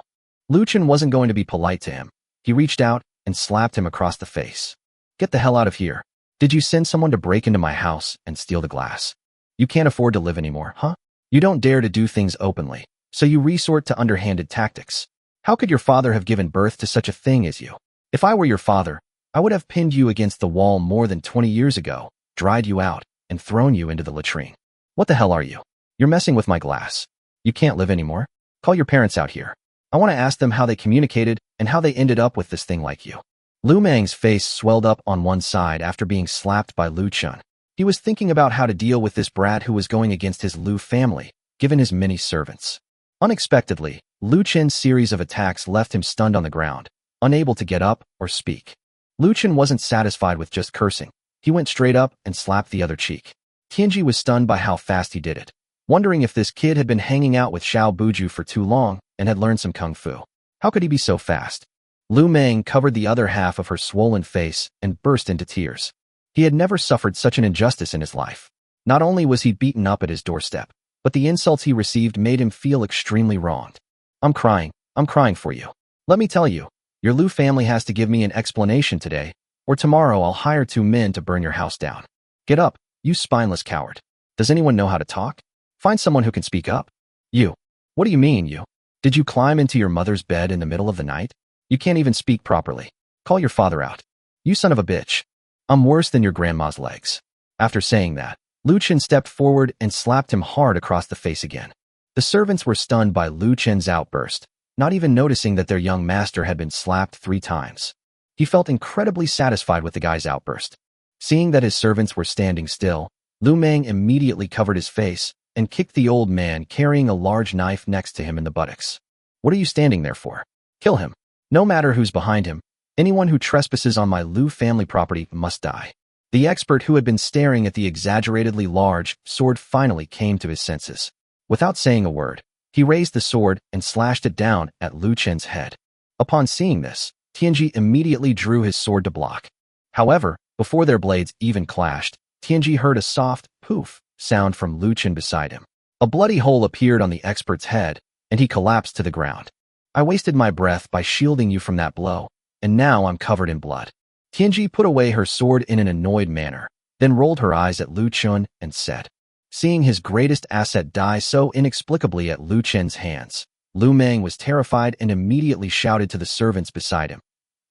Lu Chen wasn't going to be polite to him. He reached out and slapped him across the face. "Get the hell out of here. Did you send someone to break into my house and steal the glass? You can't afford to live anymore, huh? You don't dare to do things openly, so you resort to underhanded tactics. How could your father have given birth to such a thing as you? If I were your father, I would have pinned you against the wall more than 20 years ago, dried you out, and thrown you into the latrine. What the hell are you? You're messing with my glass. You can't live anymore. Call your parents out here. I want to ask them how they communicated and how they ended up with this thing like you." Lu Meng's face swelled up on one side after being slapped by Lu Chen. He was thinking about how to deal with this brat who was going against his Lu family, given his many servants. Unexpectedly, Lu Chen's series of attacks left him stunned on the ground, unable to get up or speak. Lu Chen wasn't satisfied with just cursing. He went straight up and slapped the other cheek. Tianji was stunned by how fast he did it, wondering if this kid had been hanging out with Xiao Buju for too long and had learned some kung fu. How could he be so fast? Lu Meng covered the other half of her swollen face and burst into tears. He had never suffered such an injustice in his life. Not only was he beaten up at his doorstep, but the insults he received made him feel extremely wronged. I'm crying for you. Let me tell you, your Lu family has to give me an explanation today, or tomorrow I'll hire 2 men to burn your house down. Get up, you spineless coward. Does anyone know how to talk? Find someone who can speak up. You. What do you mean, you? Did you climb into your mother's bed in the middle of the night? You can't even speak properly. Call your father out. You son of a bitch. I'm worse than your grandma's legs. After saying that, Lu Chen stepped forward and slapped him hard across the face again. The servants were stunned by Lu Chen's outburst, not even noticing that their young master had been slapped 3 times. He felt incredibly satisfied with the guy's outburst. Seeing that his servants were standing still, Lu Meng immediately covered his face and kicked the old man carrying a large knife next to him in the buttocks. What are you standing there for? Kill him. No matter who's behind him, anyone who trespasses on my Lu family property must die. The expert who had been staring at the exaggeratedly large sword finally came to his senses. Without saying a word, he raised the sword and slashed it down at Lu Chen's head. Upon seeing this, Tianji immediately drew his sword to block. However, before their blades even clashed, Tianji heard a soft poof sound from Lu Chen beside him. A bloody hole appeared on the expert's head, and he collapsed to the ground. I wasted my breath by shielding you from that blow, and now I'm covered in blood. Tianji put away her sword in an annoyed manner, then rolled her eyes at Lu Chen and said, seeing his greatest asset die so inexplicably at Lu Chen's hands, Lu Meng was terrified and immediately shouted to the servants beside him,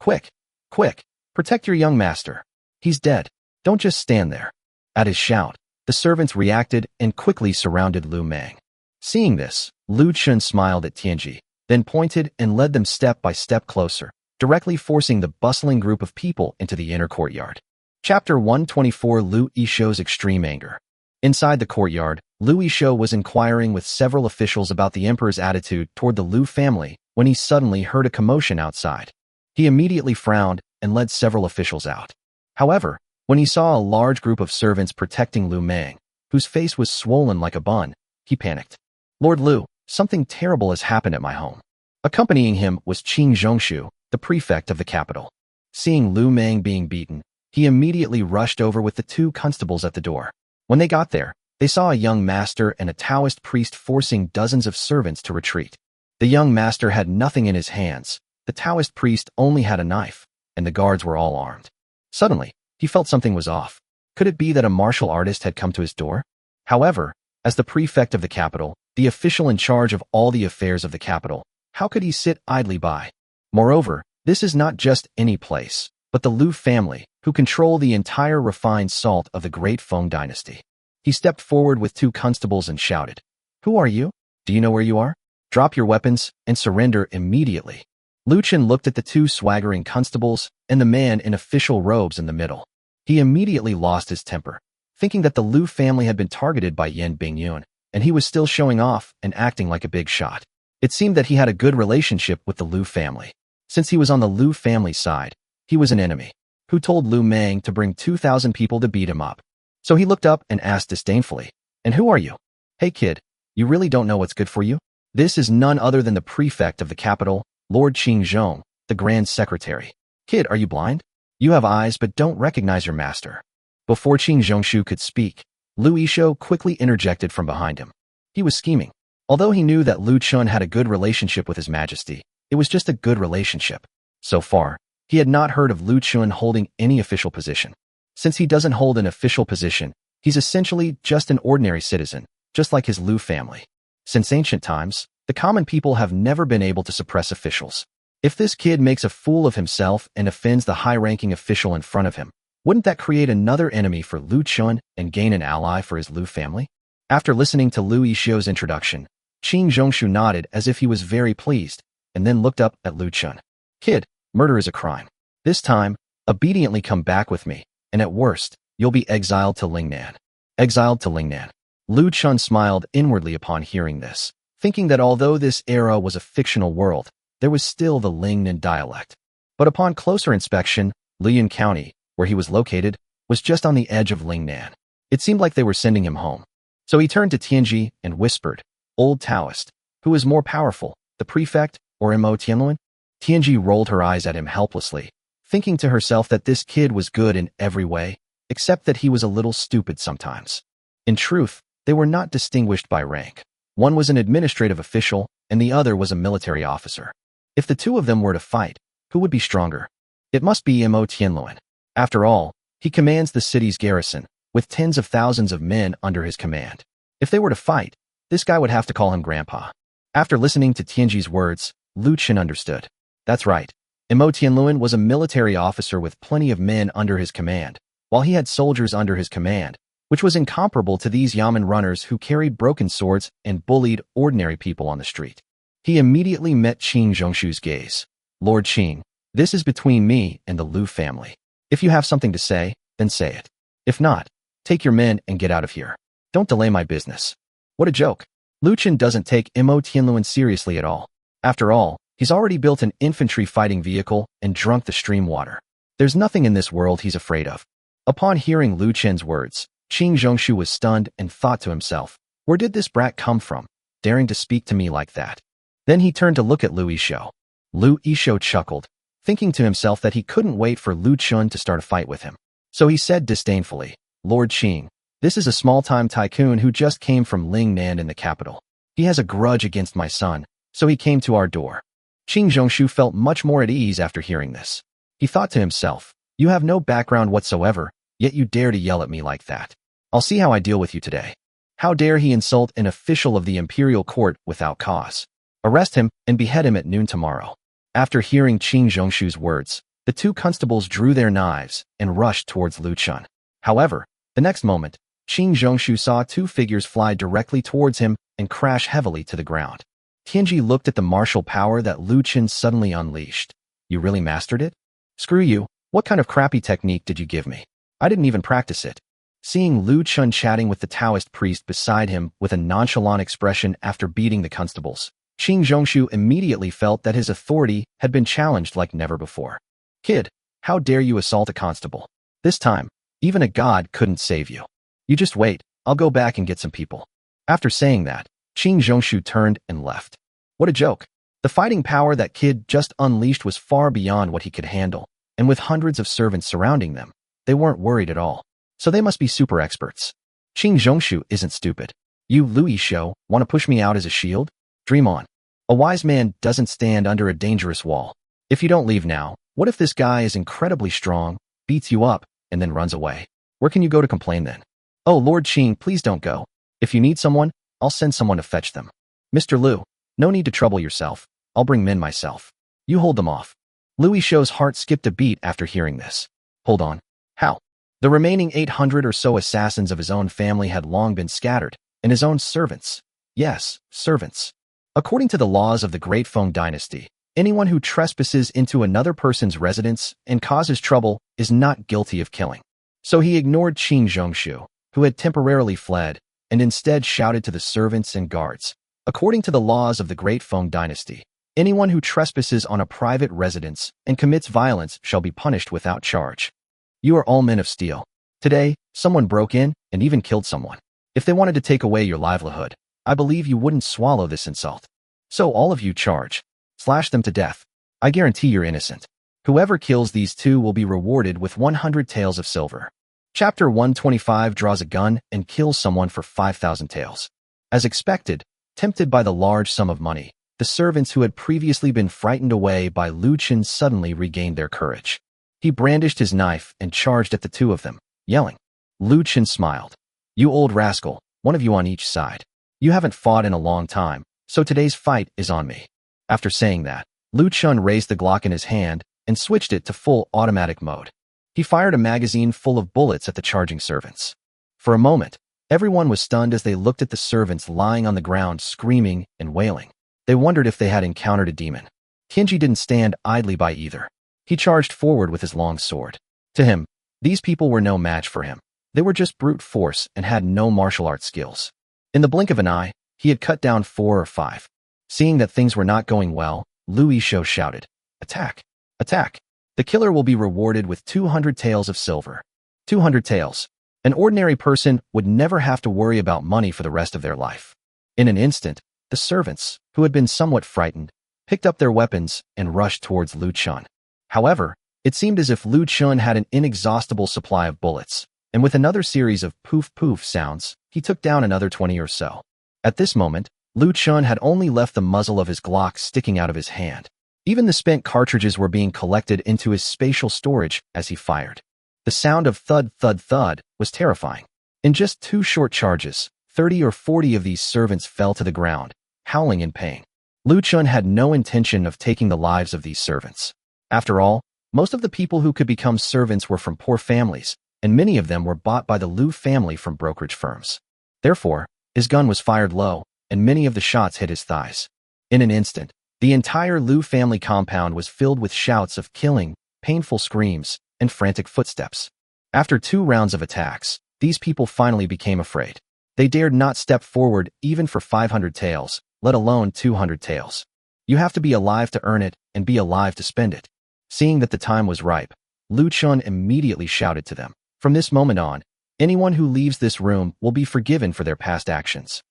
Quick! Quick! Protect your young master. He's dead. Don't just stand there. At his shout, the servants reacted and quickly surrounded Lu Meng. Seeing this, Lu Chen smiled at Tianji, then pointed and led them step by step closer, directly forcing the bustling group of people into the inner courtyard. Chapter 124 Lu Yishou's Extreme Anger. Inside the courtyard, Lu Yishou was inquiring with several officials about the emperor's attitude toward the Lu family when he suddenly heard a commotion outside. He immediately frowned and led several officials out. However, when he saw a large group of servants protecting Lu Meng, whose face was swollen like a bun, he panicked. Lord Lu, something terrible has happened at my home. Accompanying him was Qing Zhongshu, the prefect of the capital. Seeing Lu Meng being beaten, he immediately rushed over with the 2 constables at the door. When they got there, they saw a young master and a Taoist priest forcing dozens of servants to retreat. The young master had nothing in his hands, the Taoist priest only had a knife, and the guards were all armed. Suddenly, he felt something was off. Could it be that a martial artist had come to his door? However, as the prefect of the capital, the official in charge of all the affairs of the capital, how could he sit idly by? Moreover, this is not just any place, but the Lu family, who control the entire refined salt of the Great Feng dynasty. He stepped forward with 2 constables and shouted, Who are you? Do you know where you are? Drop your weapons and surrender immediately. Lu Chen looked at the 2 swaggering constables and the man in official robes in the middle. He immediately lost his temper, thinking that the Lu family had been targeted by Yan Bingyun, and he was still showing off and acting like a big shot. It seemed that he had a good relationship with the Lu family. Since he was on the Lu family side, he was an enemy, who told Lu Meng to bring 2,000 people to beat him up. So he looked up and asked disdainfully, And who are you? Hey kid, you really don't know what's good for you? This is none other than the prefect of the capital, Lord Qing Zhong, the Grand Secretary. Kid, are you blind? You have eyes but don't recognize your master. Before Qing Zhongshu could speak, Lu Yishou quickly interjected from behind him. He was scheming. Although he knew that Lu Chen had a good relationship with His Majesty, it was just a good relationship. So far, he had not heard of Lu Chen holding any official position. Since he doesn't hold an official position, he's essentially just an ordinary citizen, just like his Lu family. Since ancient times, the common people have never been able to suppress officials. If this kid makes a fool of himself and offends the high-ranking official in front of him, wouldn't that create another enemy for Lu Chen and gain an ally for his Lu family? After listening to Lu Yishou's introduction, Qing Zhongshu nodded as if he was very pleased, and then looked up at Lu Chen. Kid, murder is a crime. This time, obediently come back with me, and at worst, you'll be exiled to Lingnan. Exiled to Lingnan. Lu Chen smiled inwardly upon hearing this, thinking that although this era was a fictional world, there was still the Lingnan dialect. But upon closer inspection, Lian County, where he was located, was just on the edge of Lingnan. It seemed like they were sending him home. So he turned to Tianji and whispered, "Old Taoist, who is more powerful, the prefect or Mo Tianluan?" Tianji rolled her eyes at him helplessly, thinking to herself that this kid was good in every way, except that he was a little stupid sometimes. In truth, they were not distinguished by rank. One was an administrative official, and the other was a military officer. If the two of them were to fight, who would be stronger? It must be Mo Tianluan. After all, he commands the city's garrison, with tens of thousands of men under his command. If they were to fight, this guy would have to call him Grandpa. After listening to Tianji's words, Lu Chen understood. That's right. Mo Tianluan was a military officer with plenty of men under his command, while he had soldiers under his command, which was incomparable to these yamen runners who carried broken swords and bullied ordinary people on the street. He immediately met Qing Zhongshu's gaze. "Lord Qing, this is between me and the Lu family. If you have something to say, then say it. If not, take your men and get out of here. Don't delay my business." What a joke. Lu Chen doesn't take Mo Tianluan seriously at all. After all, he's already built an infantry fighting vehicle and drunk the stream water. There's nothing in this world he's afraid of. Upon hearing Lu Chen's words, Qing Zhongshu was stunned and thought to himself, "Where did this brat come from, daring to speak to me like that?" Then he turned to look at Lu Yishou. Lu Yishou chuckled, thinking to himself that he couldn't wait for Lu Chen to start a fight with him. So he said disdainfully, "Lord Qing, this is a small-time tycoon who just came from Lingnan in the capital. He has a grudge against my son, so he came to our door." Qing Zhongshu felt much more at ease after hearing this. He thought to himself, "You have no background whatsoever, yet you dare to yell at me like that. I'll see how I deal with you today." How dare he insult an official of the imperial court without cause? Arrest him and behead him at noon tomorrow. After hearing Qing Zhongshu's words, the two constables drew their knives and rushed towards Lu Chen. However, the next moment, Qing Zhongshu saw two figures fly directly towards him and crash heavily to the ground. Tianji looked at the martial power that Lu Chen suddenly unleashed. "You really mastered it? Screw you, what kind of crappy technique did you give me? I didn't even practice it." Seeing Lu Chen chatting with the Taoist priest beside him with a nonchalant expression after beating the constables, Qing Zhongshu immediately felt that his authority had been challenged like never before. "Kid, how dare you assault a constable? This time, even a god couldn't save you. You just wait, I'll go back and get some people." After saying that, Qing Zhongshu turned and left. What a joke. The fighting power that kid just unleashed was far beyond what he could handle, and with hundreds of servants surrounding them, they weren't worried at all. So they must be super experts. Qing Zhongshu isn't stupid. "You, Lu Yishou, want to push me out as a shield? Dream on. A wise man doesn't stand under a dangerous wall. If you don't leave now, what if this guy is incredibly strong, beats you up, and then runs away? Where can you go to complain then?" "Oh, Lord Qing, please don't go. If you need someone, I'll send someone to fetch them." "Mr. Lu, no need to trouble yourself. I'll bring men myself. You hold them off." Lu Yishou's heart skipped a beat after hearing this. Hold on. How? The remaining 800 or so assassins of his own family had long been scattered, and his own servants. Yes, servants. According to the laws of the Great Feng Dynasty, anyone who trespasses into another person's residence and causes trouble is not guilty of killing. So he ignored Qing Zhongshu, who had temporarily fled, and instead shouted to the servants and guards. According to the laws of the Great Feng Dynasty, anyone who trespasses on a private residence and commits violence shall be punished without charge. You are all men of steel. Today, someone broke in and even killed someone. If they wanted to take away your livelihood, I believe you wouldn't swallow this insult. So all of you charge. Slash them to death. I guarantee you're innocent. Whoever kills these two will be rewarded with 100 taels of silver. Chapter 125 draws a gun and kills someone for 5,000 taels. As expected, tempted by the large sum of money, the servants who had previously been frightened away by Lu Chen suddenly regained their courage. He brandished his knife and charged at the two of them, yelling. Lu Chen smiled. "You old rascal, one of you on each side. You haven't fought in a long time, so today's fight is on me." After saying that, Lu Chen raised the Glock in his hand and switched it to full automatic mode. He fired a magazine full of bullets at the charging servants. For a moment, everyone was stunned as they looked at the servants lying on the ground screaming and wailing. They wondered if they had encountered a demon. Tianji didn't stand idly by either. He charged forward with his long sword. To him, these people were no match for him. They were just brute force and had no martial arts skills. In the blink of an eye, he had cut down 4 or 5. Seeing that things were not going well, Lu Yishou shouted, "Attack! Attack!" The killer will be rewarded with 200 taels of silver. 200 taels. An ordinary person would never have to worry about money for the rest of their life. In an instant, the servants, who had been somewhat frightened, picked up their weapons and rushed towards Lu Chen. However, it seemed as if Lu Chen had an inexhaustible supply of bullets, and with another series of poof-poof sounds, he took down another 20 or so. At this moment, Lu Chen had only left the muzzle of his Glock sticking out of his hand. Even the spent cartridges were being collected into his spatial storage as he fired. The sound of thud, thud, thud was terrifying. In just 2 short charges, 30 or 40 of these servants fell to the ground, howling in pain. Lu Chen had no intention of taking the lives of these servants. After all, most of the people who could become servants were from poor families, and many of them were bought by the Lu family from brokerage firms. Therefore, his gun was fired low, and many of the shots hit his thighs. In an instant, the entire Lu family compound was filled with shouts of killing, painful screams, and frantic footsteps. After 2 rounds of attacks, these people finally became afraid. They dared not step forward even for 500 taels, let alone 200 taels. You have to be alive to earn it and be alive to spend it. Seeing that the time was ripe, Lu Chen immediately shouted to them, "From this moment on, anyone who leaves this room will be forgiven for their past actions."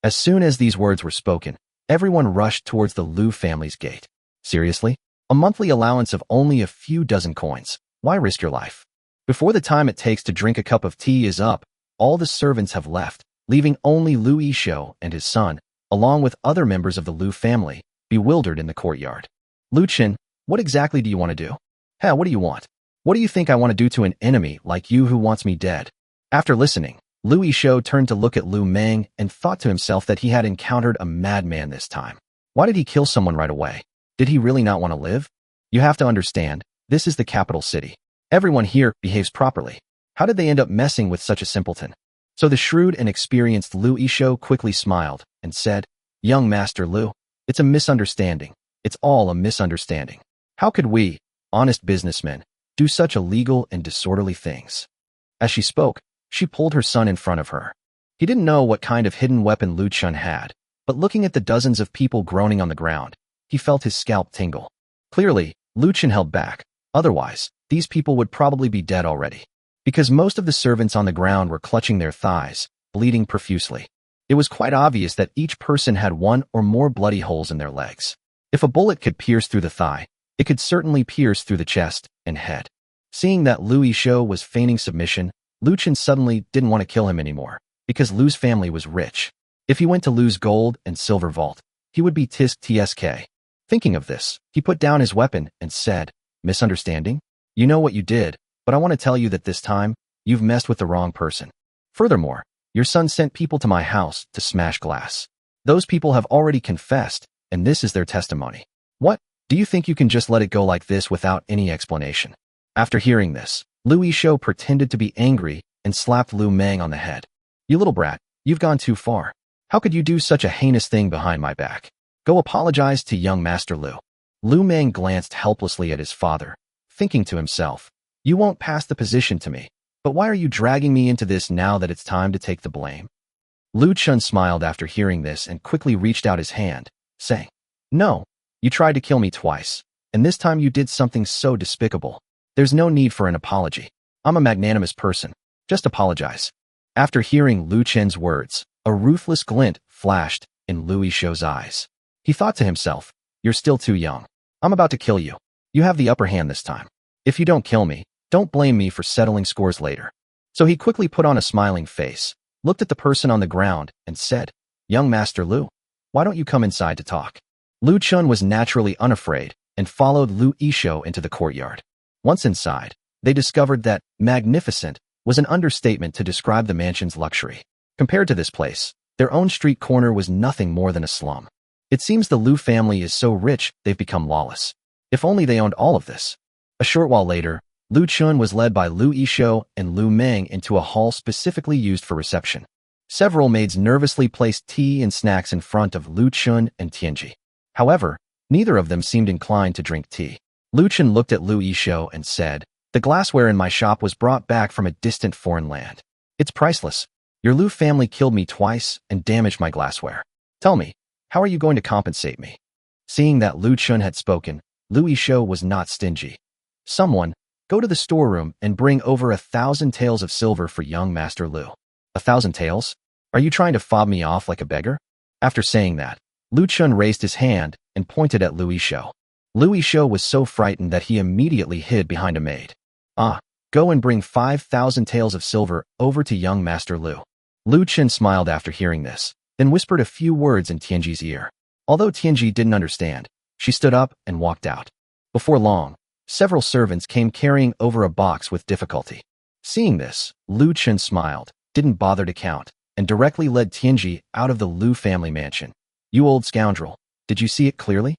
As soon as these words were spoken, everyone rushed towards the Lu family's gate. Seriously? A monthly allowance of only a few dozen coins. Why risk your life? Before the time it takes to drink a cup of tea is up, all the servants have left, leaving only Lu Yishou and his son, along with other members of the Lu family, bewildered in the courtyard. "Lu Chen, what exactly do you want to do? What do you want? What do you think I want to do to an enemy like you who wants me dead?" After listening, Lu Yishou turned to look at Lu Meng and thought to himself that he had encountered a madman this time. Why did he kill someone right away? Did he really not want to live? You have to understand, this is the capital city. Everyone here behaves properly. How did they end up messing with such a simpleton? So the shrewd and experienced Lu Yishou quickly smiled and said, "Young Master Lu, it's a misunderstanding. It's all a misunderstanding. How could we, honest businessmen, do such illegal and disorderly things?" As she spoke, she pulled her son in front of her. He didn't know what kind of hidden weapon Lu Chen had, but looking at the dozens of people groaning on the ground, he felt his scalp tingle. Clearly, Lu Chen held back. Otherwise, these people would probably be dead already. Because most of the servants on the ground were clutching their thighs, bleeding profusely. It was quite obvious that each person had 1 or more bloody holes in their legs. If a bullet could pierce through the thigh, it could certainly pierce through the chest and head. Seeing that Lu Yishou was feigning submission, Lu Chen suddenly didn't want to kill him anymore, because Lu's family was rich. If he went to Lu's gold and silver vault, he would be tsk. Thinking of this, he put down his weapon and said, "Misunderstanding? You know what you did, but I want to tell you that this time, you've messed with the wrong person. Furthermore, your son sent people to my house to smash glass. Those people have already confessed, and this is their testimony. What? Do you think you can just let it go like this without any explanation?" After hearing this, Lu Yishou pretended to be angry and slapped Lu Meng on the head. "You little brat, you've gone too far. How could you do such a heinous thing behind my back? Go apologize to young Master Lu." Lu Meng glanced helplessly at his father, thinking to himself, "You won't pass the position to me, but why are you dragging me into this now that it's time to take the blame?" Lu Chen smiled after hearing this and quickly reached out his hand, saying, "No, you tried to kill me twice, and this time you did something so despicable. There's no need for an apology. I'm a magnanimous person. Just apologize." After hearing Lu Chen's words, a ruthless glint flashed in Lu Yishou's eyes. He thought to himself, "You're still too young. I'm about to kill you. You have the upper hand this time. If you don't kill me, don't blame me for settling scores later." So he quickly put on a smiling face, looked at the person on the ground, and said, "Young Master Lu, why don't you come inside to talk?" Lu Chen was naturally unafraid and followed Lu Yishou into the courtyard. Once inside, they discovered that magnificent was an understatement to describe the mansion's luxury. Compared to this place, their own street corner was nothing more than a slum. It seems the Lu family is so rich they've become lawless. If only they owned all of this. A short while later, Lu Chen was led by Lu Yishou and Lu Meng into a hall specifically used for reception. Several maids nervously placed tea and snacks in front of Lu Chen and Tianji. However, neither of them seemed inclined to drink tea. Lu Chen looked at Lu Yishou and said, "The glassware in my shop was brought back from a distant foreign land. It's priceless. Your Lu family killed me twice and damaged my glassware. Tell me, how are you going to compensate me?" Seeing that Lu Chen had spoken, Lu Yishou was not stingy. Someone, go to the storeroom and bring over 1,000 taels of silver for young Master Lu. 1,000 taels? Are you trying to fob me off like a beggar? After saying that, Lu Chen raised his hand and pointed at Lu Yishou. Lu Yishou was so frightened that he immediately hid behind a maid. Go and bring 5,000 taels of silver over to young Master Lu. Lu Chen smiled after hearing this, then whispered a few words in Tianji's ear. Although Tianji didn't understand, she stood up and walked out. Before long, several servants came carrying over a box with difficulty. Seeing this, Lu Chen smiled, didn't bother to count, and directly led Tianji out of the Lu family mansion. You old scoundrel, did you see it clearly?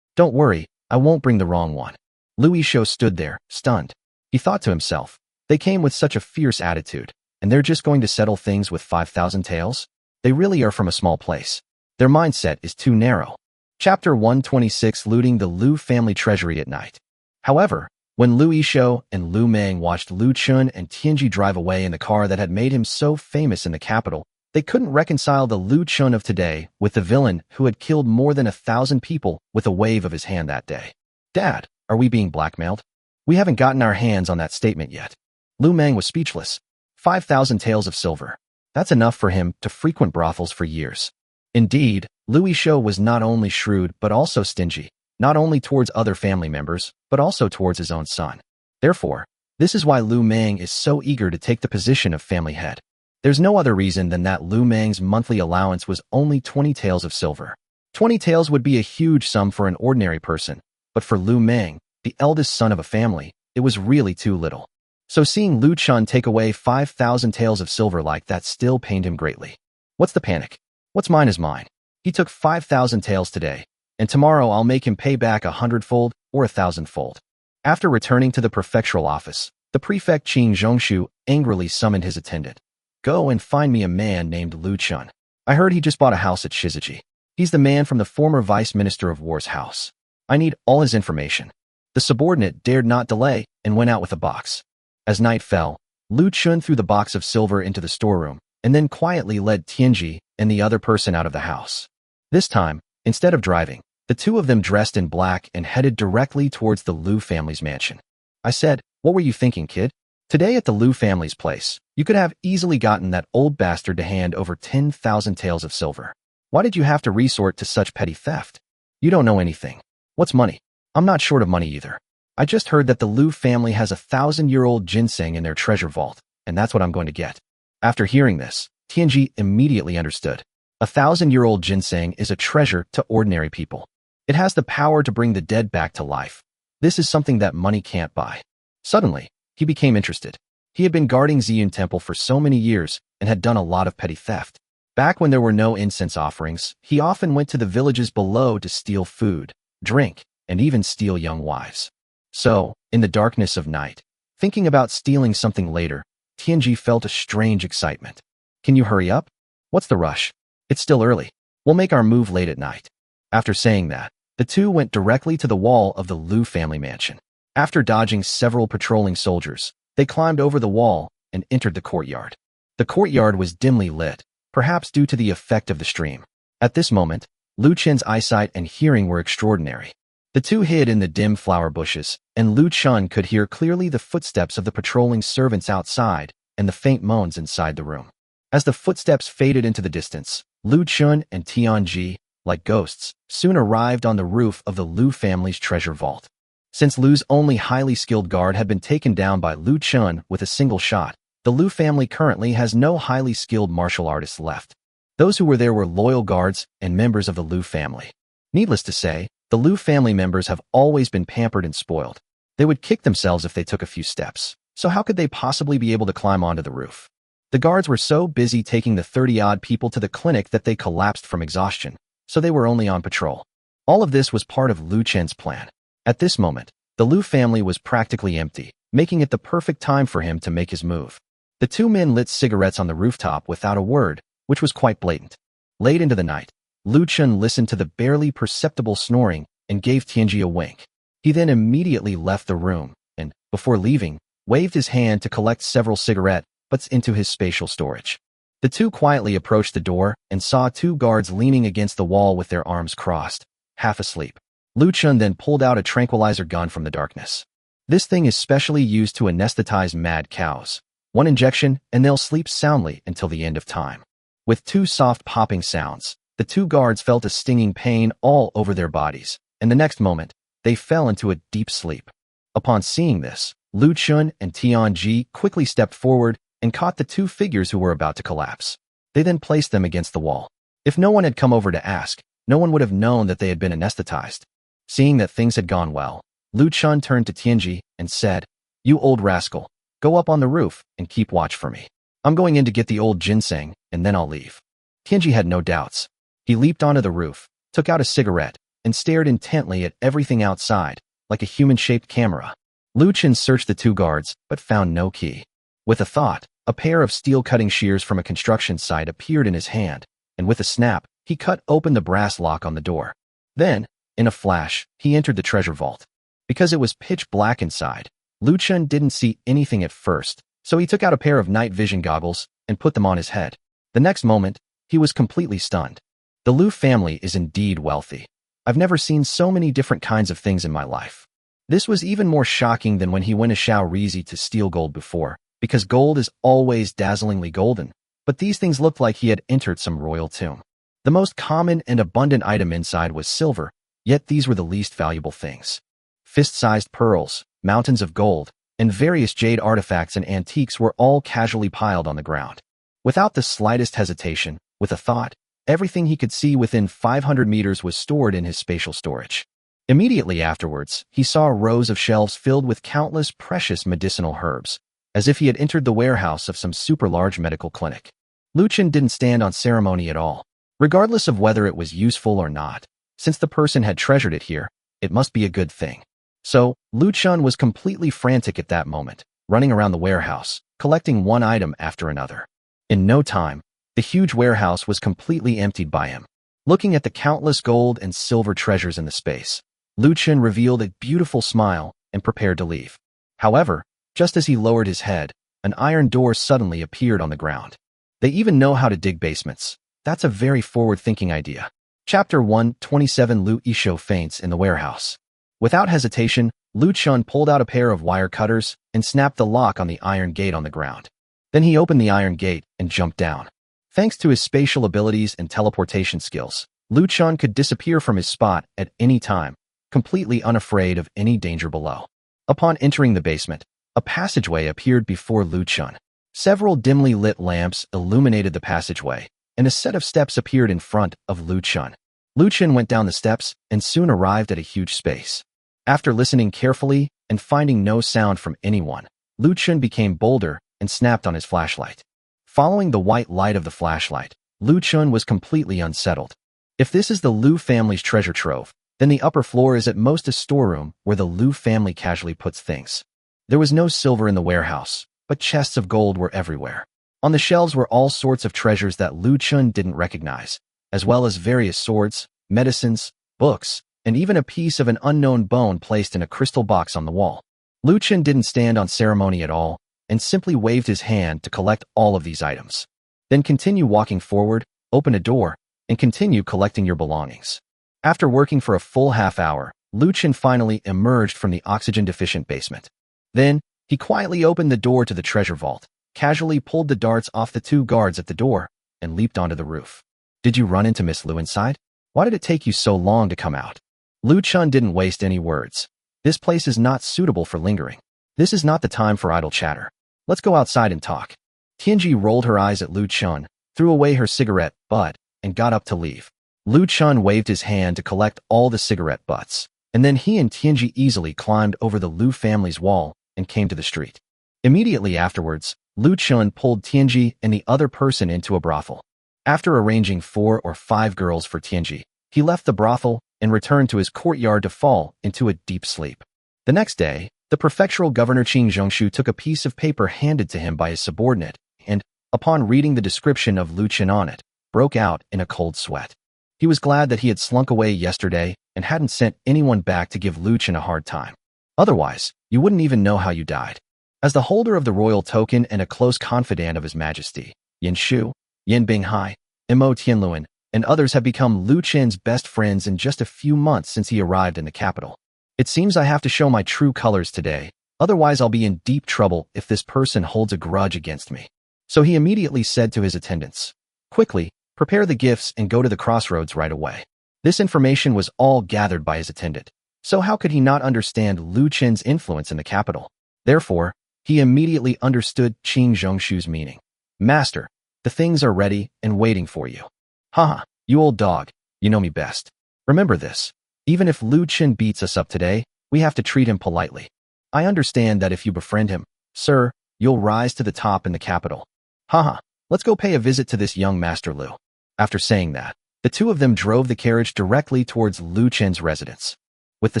Don't worry, I won't bring the wrong one. Lu Yishou stood there, stunned. He thought to himself, they came with such a fierce attitude, and they're just going to settle things with 5,000 taels? They really are from a small place. Their mindset is too narrow. Chapter 126, Looting the Lu family treasury at night. However, when Lu Yishou and Lu Meng watched Lu Chen and Tianji drive away in the car that had made him so famous in the capital, they couldn't reconcile the Lu Chen of today with the villain who had killed more than 1,000 people with a wave of his hand that day. Dad, are we being blackmailed? We haven't gotten our hands on that statement yet. Lu Meng was speechless. 5,000 taels of silver. That's enough for him to frequent brothels for years. Indeed, Lu Yishou was not only shrewd but also stingy, not only towards other family members, but also towards his own son. Therefore, this is why Lu Meng is so eager to take the position of family head. There's no other reason than that Lu Meng's monthly allowance was only 20 taels of silver. 20 taels would be a huge sum for an ordinary person, but for Lu Meng, the eldest son of a family, it was really too little. So seeing Lu Chen take away 5,000 taels of silver like that still pained him greatly. What's the panic? What's mine is mine. He took 5,000 taels today, and tomorrow I'll make him pay back 100-fold or 1,000-fold. After returning to the prefectural office, the prefect Qing Zhongshu angrily summoned his attendant. Go and find me a man named Lu Chen. I heard he just bought a house at Shizuji. He's the man from the former vice minister of war's house. I need all his information. The subordinate dared not delay and went out with a box. As night fell, Lu Chen threw the box of silver into the storeroom and then quietly led Tianji and the other person out of the house. This time, instead of driving, the two of them dressed in black and headed directly towards the Lu family's mansion. I said, what were you thinking, kid? Today at the Lu family's place, you could have easily gotten that old bastard to hand over 10,000 taels of silver. Why did you have to resort to such petty theft? You don't know anything. What's money? I'm not short of money either. I just heard that the Lu family has 1,000-year-old ginseng in their treasure vault, and that's what I'm going to get. After hearing this, Tianji immediately understood. 1,000-year-old ginseng is a treasure to ordinary people. It has the power to bring the dead back to life. This is something that money can't buy. Suddenly, he became interested. He had been guarding Ziyun Temple for so many years and had done a lot of petty theft. Back when there were no incense offerings, he often went to the villages below to steal food, drink, and even steal young wives. So, in the darkness of night, thinking about stealing something later, Tianji felt a strange excitement. Can you hurry up? What's the rush? It's still early. We'll make our move late at night. After saying that, the two went directly to the wall of the Lu family mansion. After dodging several patrolling soldiers, they climbed over the wall and entered the courtyard. The courtyard was dimly lit, perhaps due to the effect of the stream. At this moment, Lu Chen's eyesight and hearing were extraordinary. The two hid in the dim flower bushes, and Lu Chen could hear clearly the footsteps of the patrolling servants outside and the faint moans inside the room. As the footsteps faded into the distance, Lu Chen and Tianji, like ghosts, soon arrived on the roof of the Lu family's treasure vault. Since Lu's only highly skilled guard had been taken down by Lu Chen with a single shot, the Lu family currently has no highly skilled martial artists left. Those who were there were loyal guards and members of the Lu family. Needless to say, the Lu family members have always been pampered and spoiled. They would kick themselves if they took a few steps, so how could they possibly be able to climb onto the roof? The guards were so busy taking the 30-odd people to the clinic that they collapsed from exhaustion, so they were only on patrol. All of this was part of Lu Chen's plan. At this moment, the Lu family was practically empty, making it the perfect time for him to make his move. The two men lit cigarettes on the rooftop without a word, which was quite blatant. Late into the night, Lu Chen listened to the barely perceptible snoring and gave Tianji a wink. He then immediately left the room and, before leaving, waved his hand to collect several cigarette butts into his spatial storage. The two quietly approached the door and saw two guards leaning against the wall with their arms crossed, half asleep. Lu Chen then pulled out a tranquilizer gun from the darkness. This thing is specially used to anesthetize mad cows. One injection, and they'll sleep soundly until the end of time. With two soft popping sounds, the two guards felt a stinging pain all over their bodies, and the next moment, they fell into a deep sleep. Upon seeing this, Lu Chen and Tianji quickly stepped forward and caught the two figures who were about to collapse. They then placed them against the wall. If no one had come over to ask, no one would have known that they had been anesthetized. Seeing that things had gone well, Lu Chen turned to Tianji and said, "You old rascal, go up on the roof and keep watch for me. I'm going in to get the old ginseng, and then I'll leave." Tianji had no doubts. He leaped onto the roof, took out a cigarette, and stared intently at everything outside, like a human-shaped camera. Lu Chen searched the two guards, but found no key. With a thought, a pair of steel cutting shears from a construction site appeared in his hand, and with a snap, he cut open the brass lock on the door. Then, in a flash, he entered the treasure vault. Because it was pitch black inside, Lu Chen didn't see anything at first, so he took out a pair of night vision goggles and put them on his head. The next moment, he was completely stunned. The Lu family is indeed wealthy. I've never seen so many different kinds of things in my life. This was even more shocking than when he went a Shao Rizi to steal gold before, because gold is always dazzlingly golden, but these things looked like he had entered some royal tomb. The most common and abundant item inside was silver, yet these were the least valuable things. Fist-sized pearls, mountains of gold, and various jade artifacts and antiques were all casually piled on the ground. Without the slightest hesitation, with a thought, everything he could see within 500 meters was stored in his spatial storage. Immediately afterwards, he saw rows of shelves filled with countless precious medicinal herbs, as if he had entered the warehouse of some super-large medical clinic. Lu Chen didn't stand on ceremony at all, regardless of whether it was useful or not. Since the person had treasured it here, it must be a good thing. So, Lu Chen was completely frantic at that moment, running around the warehouse, collecting one item after another. In no time, the huge warehouse was completely emptied by him. Looking at the countless gold and silver treasures in the space, Lu Chen revealed a beautiful smile and prepared to leave. However, just as he lowered his head, an iron door suddenly appeared on the ground. They even know how to dig basements. That's a very forward-thinking idea. Chapter 127 Lu Yishou faints in the warehouse. Without hesitation, Lu Chen pulled out a pair of wire cutters and snapped the lock on the iron gate on the ground. Then he opened the iron gate and jumped down. Thanks to his spatial abilities and teleportation skills, Lu Chen could disappear from his spot at any time, completely unafraid of any danger below. Upon entering the basement, a passageway appeared before Lu Chen. Several dimly lit lamps illuminated the passageway, and a set of steps appeared in front of Lu Chen. Lu Chen went down the steps and soon arrived at a huge space. After listening carefully and finding no sound from anyone, Lu Chen became bolder and snapped on his flashlight. Following the white light of the flashlight, Lu Chen was completely unsettled. If this is the Lu family's treasure trove, then the upper floor is at most a storeroom where the Lu family casually puts things. There was no silver in the warehouse, but chests of gold were everywhere. On the shelves were all sorts of treasures that Lu Chen didn't recognize, as well as various swords, medicines, books, and even a piece of an unknown bone placed in a crystal box on the wall. Lu Chen didn't stand on ceremony at all, and simply waved his hand to collect all of these items. Then continue walking forward, open a door, and continue collecting your belongings. After working for a full half hour, Lu Chen finally emerged from the oxygen-deficient basement. Then, he quietly opened the door to the treasure vault, casually pulled the darts off the two guards at the door, and leaped onto the roof. "Did you run into Miss Lu inside? Why did it take you so long to come out?" Lu Chen didn't waste any words. This place is not suitable for lingering. This is not the time for idle chatter. Let's go outside and talk. Tianji rolled her eyes at Lu Chen, threw away her cigarette butt, and got up to leave. Lu Chen waved his hand to collect all the cigarette butts, and then he and Tianji easily climbed over the Lu family's wall and came to the street. Immediately afterwards, Lu Chen pulled Tianji and the other person into a brothel. After arranging 4 or 5 girls for Tianji, he left the brothel and returned to his courtyard to fall into a deep sleep. The next day, the prefectural governor Qing Zhongshu took a piece of paper handed to him by his subordinate and, upon reading the description of Lu Chen on it, broke out in a cold sweat. He was glad that he had slunk away yesterday and hadn't sent anyone back to give Lu Chen a hard time. Otherwise, you wouldn't even know how you died. As the holder of the royal token and a close confidant of His Majesty, Yin Shu, Yin Binghai, Mo Tianluan, and others have become Lu Chen's best friends in just a few months since he arrived in the capital. It seems I have to show my true colors today, otherwise I'll be in deep trouble if this person holds a grudge against me. So he immediately said to his attendants, "Quickly, prepare the gifts and go to the crossroads right away." This information was all gathered by his attendant, so how could he not understand Lu Chen's influence in the capital? Therefore, he immediately understood Qing Zhongshu's meaning. "Master, the things are ready and waiting for you." "Haha, you old dog, you know me best. Remember this, even if Lu Chen beats us up today, we have to treat him politely. I understand that if you befriend him, sir, you'll rise to the top in the capital. Haha, let's go pay a visit to this young Master Lu." After saying that, the two of them drove the carriage directly towards Lu Chen's residence. With the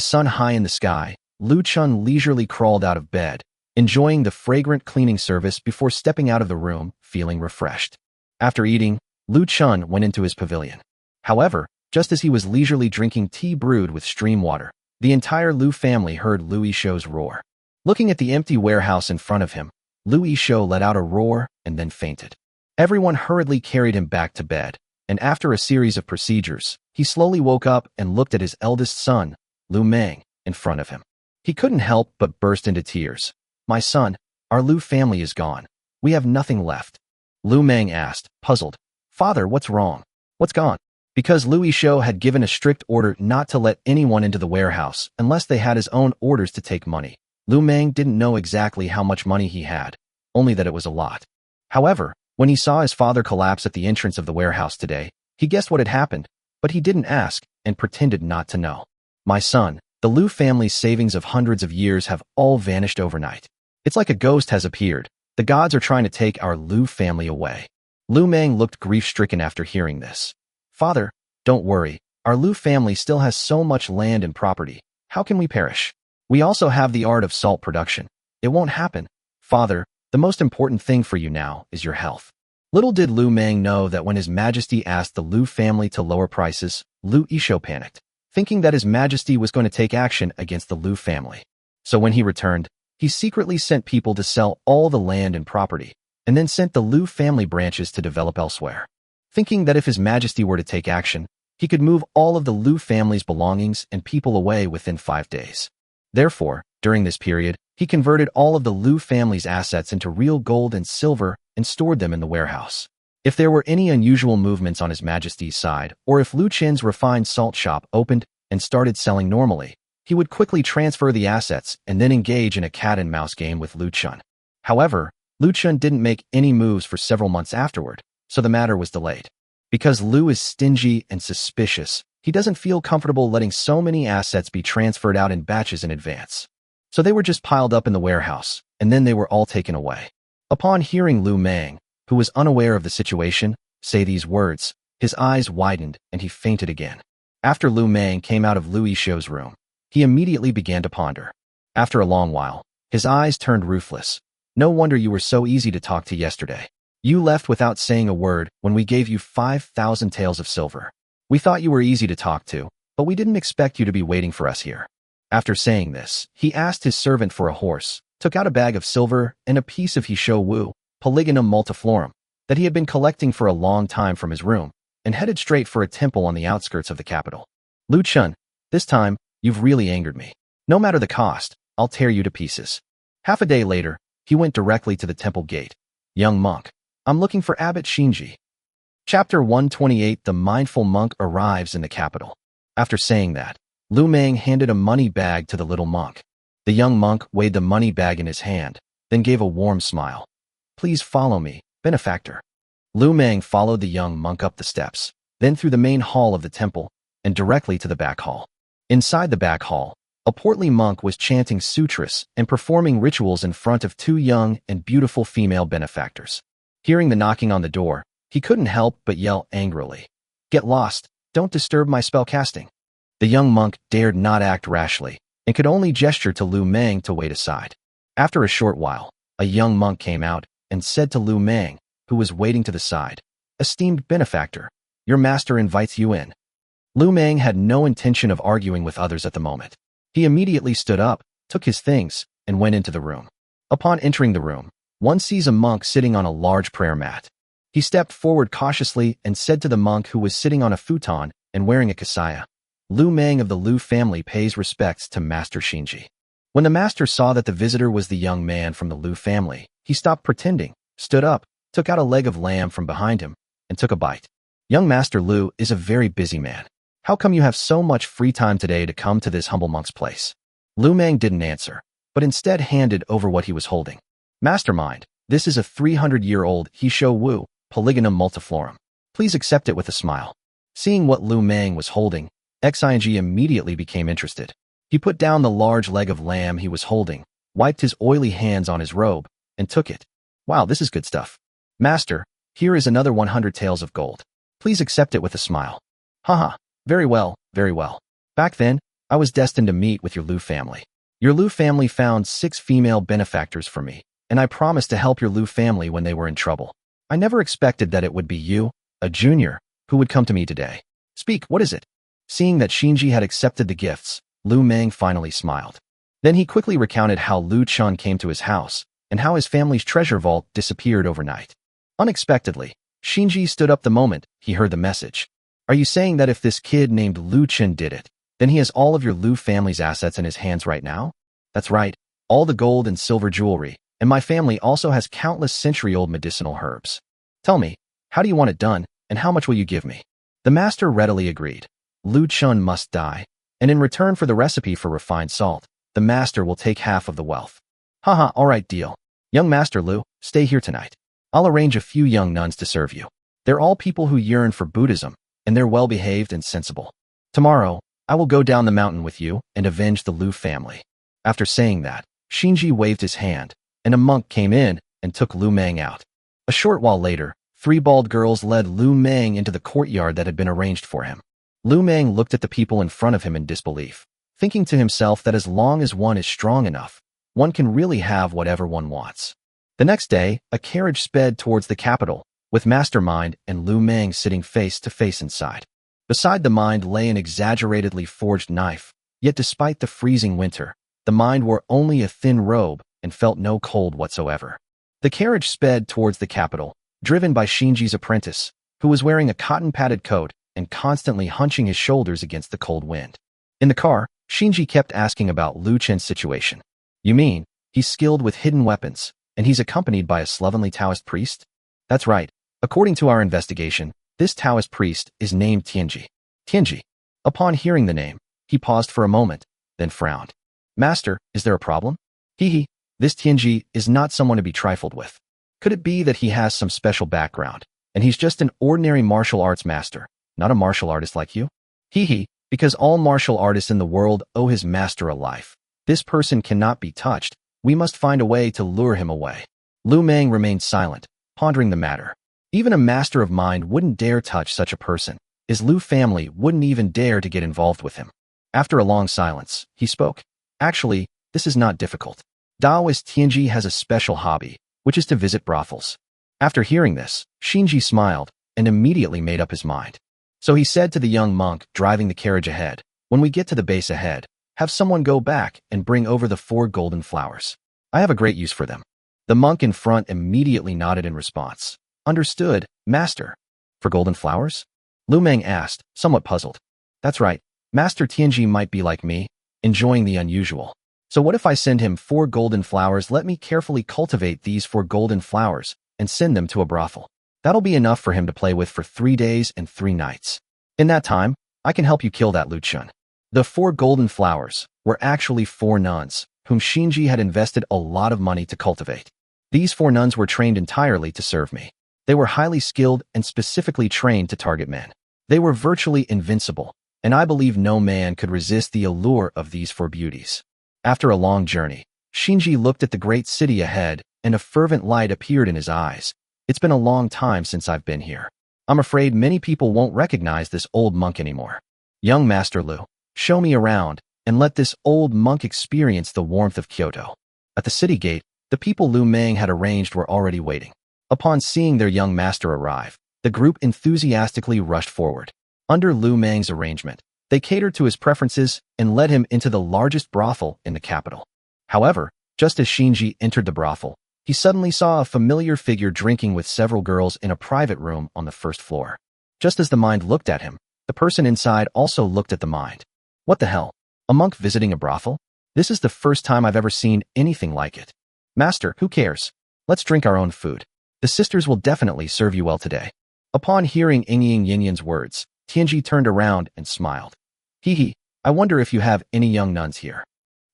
sun high in the sky, Lu Chen leisurely crawled out of bed, enjoying the fragrant cleaning service before stepping out of the room, feeling refreshed. After eating, Lu Chen went into his pavilion. However, just as he was leisurely drinking tea brewed with stream water, the entire Lu family heard Lu Yishou's roar. Looking at the empty warehouse in front of him, Lu Yishou let out a roar and then fainted. Everyone hurriedly carried him back to bed, and after a series of procedures, he slowly woke up and looked at his eldest son, Lu Meng, in front of him. He couldn't help but burst into tears. "My son, our Lu family is gone. We have nothing left." Lu Meng asked, puzzled, "Father, what's wrong? What's gone?" Because Lu Yishou had given a strict order not to let anyone into the warehouse unless they had his own orders to take money. Lu Meng didn't know exactly how much money he had, only that it was a lot. However, when he saw his father collapse at the entrance of the warehouse today, he guessed what had happened, but he didn't ask and pretended not to know. "My son, the Lu family's savings of hundreds of years have all vanished overnight. It's like a ghost has appeared. The gods are trying to take our Lu family away." Lu Meng looked grief-stricken after hearing this. "Father, don't worry. Our Lu family still has so much land and property. How can we perish? We also have the art of salt production. It won't happen. Father, the most important thing for you now is your health." Little did Lu Meng know that when His Majesty asked the Lu family to lower prices, Lu Yishou panicked, thinking that His Majesty was going to take action against the Lu family. So when he returned, he secretly sent people to sell all the land and property, and then sent the Lu family branches to develop elsewhere, thinking that if His Majesty were to take action, he could move all of the Lu family's belongings and people away within 5 days. Therefore, during this period, he converted all of the Lu family's assets into real gold and silver and stored them in the warehouse. If there were any unusual movements on His Majesty's side, or if Lu Chen's refined salt shop opened and started selling normally, he would quickly transfer the assets and then engage in a cat-and-mouse game with Lu Chen. However, Lu Chen didn't make any moves for several months afterward, so the matter was delayed. Because Lu is stingy and suspicious, he doesn't feel comfortable letting so many assets be transferred out in batches in advance. So they were just piled up in the warehouse, and then they were all taken away. Upon hearing Lu Meng, who was unaware of the situation, say these words, his eyes widened and he fainted again. After Lu Meng came out of Lu Yishou's room, he immediately began to ponder. After a long while, his eyes turned ruthless. "No wonder you were so easy to talk to yesterday. You left without saying a word when we gave you 5,000 taels of silver. We thought you were easy to talk to, but we didn't expect you to be waiting for us here." After saying this, he asked his servant for a horse, took out a bag of silver and a piece of Hishou Wu, Polygonum multiflorum, that he had been collecting for a long time from his room, and headed straight for a temple on the outskirts of the capital. "Lu Chen, this time, you've really angered me. No matter the cost, I'll tear you to pieces." Half a day later, he went directly to the temple gate. "Young monk, I'm looking for Abbot Xinji." Chapter 128. The mindful monk arrives in the capital. After saying that, Lu Meng handed a money bag to the little monk. The young monk weighed the money bag in his hand, then gave a warm smile. "Please follow me, benefactor." Lu Meng followed the young monk up the steps, then through the main hall of the temple, and directly to the back hall. Inside the back hall, a portly monk was chanting sutras and performing rituals in front of 2 young and beautiful female benefactors. Hearing the knocking on the door, he couldn't help but yell angrily, "Get lost, don't disturb my spell casting." The young monk dared not act rashly, and could only gesture to Lu Meng to wait aside. After a short while, a young monk came out and said to Lu Meng, who was waiting to the side, "Esteemed benefactor, your master invites you in." Lu Meng had no intention of arguing with others at the moment. He immediately stood up, took his things, and went into the room. Upon entering the room, one sees a monk sitting on a large prayer mat. He stepped forward cautiously and said to the monk who was sitting on a futon and wearing a kasaya, Lu Meng of the Lu family pays respects to Master Xinji. When the master saw that the visitor was the young man from the Lu family, he stopped pretending, stood up, took out a leg of lamb from behind him, and took a bite. Young Master Lu is a very busy man. How come you have so much free time today to come to this humble monk's place? Lu Meng didn't answer, but instead handed over what he was holding. Mastermind, this is a 300-year-old Hisho Wu, Polygonum multiflorum. Please accept it with a smile. Seeing what Lu Meng was holding, Xing immediately became interested. He put down the large leg of lamb he was holding, wiped his oily hands on his robe, and took it. Wow, this is good stuff. Master, here is another 100 taels of gold. Please accept it with a smile. Haha, very well, very well. Back then, I was destined to meet with your Lu family. Your Lu family found 6 female benefactors for me, and I promised to help your Lu family when they were in trouble. I never expected that it would be you, a junior, who would come to me today. Speak, what is it? Seeing that Xinji had accepted the gifts, Lu Meng finally smiled. Then he quickly recounted how Lu Chen came to his house, and how his family's treasure vault disappeared overnight. Unexpectedly, Xinji stood up the moment he heard the message. Are you saying that if this kid named Lu Chen did it, then he has all of your Lu family's assets in his hands right now? That's right, all the gold and silver jewelry, and my family also has countless century-old medicinal herbs. Tell me, how do you want it done, and how much will you give me? The master readily agreed. Lu Chen must die, and in return for the recipe for refined salt, the master will take half of the wealth. Haha, alright, deal. Young Master Lu, stay here tonight. I'll arrange a few young nuns to serve you. They're all people who yearn for Buddhism, and they're well-behaved and sensible. Tomorrow, I will go down the mountain with you and avenge the Lu family. After saying that, Xinji waved his hand, and a monk came in and took Lu Meng out. A short while later, 3 bald girls led Lu Meng into the courtyard that had been arranged for him. Lu Meng looked at the people in front of him in disbelief, thinking to himself that as long as one is strong enough, one can really have whatever one wants. The next day, a carriage sped towards the capital, with Mastermind and Lu Meng sitting face to face inside. Beside the mind lay an exaggeratedly forged knife, yet despite the freezing winter, the mind wore only a thin robe and felt no cold whatsoever. The carriage sped towards the capital, driven by Xinji's apprentice, who was wearing a cotton-padded coat and constantly hunching his shoulders against the cold wind. In the car, Xinji kept asking about Lu Chen's situation. You mean, he's skilled with hidden weapons, and he's accompanied by a slovenly Taoist priest? That's right. According to our investigation, this Taoist priest is named Tianji. Tianji. Upon hearing the name, he paused for a moment, then frowned. Master, is there a problem? Hee, this Tianji is not someone to be trifled with. Could it be that he has some special background, and he's just an ordinary martial arts master, not a martial artist like you? Hee, because all martial artists in the world owe his master a life. This person cannot be touched. We must find a way to lure him away. Lu Meng remained silent, pondering the matter. Even a master of mind wouldn't dare touch such a person. His Lu family wouldn't even dare to get involved with him. After a long silence, he spoke. Actually, this is not difficult. Taoist Tianji has a special hobby, which is to visit brothels. After hearing this, Xinji smiled and immediately made up his mind. So he said to the young monk driving the carriage ahead, when we get to the base ahead, have someone go back and bring over the 4 golden flowers. I have a great use for them. The monk in front immediately nodded in response. Understood, master. For golden flowers? Lu Meng asked, somewhat puzzled. That's right. Master Tianji might be like me, enjoying the unusual. So what if I send him 4 golden flowers? Let me carefully cultivate these 4 golden flowers and send them to a brothel. That'll be enough for him to play with for 3 days and 3 nights. In that time, I can help you kill that Lu Chen. The 4 golden flowers were actually 4 nuns, whom Xinji had invested a lot of money to cultivate. These 4 nuns were trained entirely to serve me. They were highly skilled and specifically trained to target men. They were virtually invincible, and I believe no man could resist the allure of these 4 beauties. After a long journey, Xinji looked at the great city ahead, and a fervent light appeared in his eyes. It's been a long time since I've been here. I'm afraid many people won't recognize this old monk anymore. Young Master Lu, show me around, and let this old monk experience the warmth of Kyoto. At the city gate, the people Lu Meng had arranged were already waiting. Upon seeing their young master arrive, the group enthusiastically rushed forward. Under Lu Meng's arrangement, they catered to his preferences and led him into the largest brothel in the capital. However, just as Xinji entered the brothel, he suddenly saw a familiar figure drinking with several girls in a private room on the first floor. Just as the mind looked at him, the person inside also looked at the mind. What the hell? A monk visiting a brothel? This is the first time I've ever seen anything like it. Master, who cares? Let's drink our own food. The sisters will definitely serve you well today. Upon hearing Ying Yinyan's words, Tianji turned around and smiled. Hee hee, I wonder if you have any young nuns here.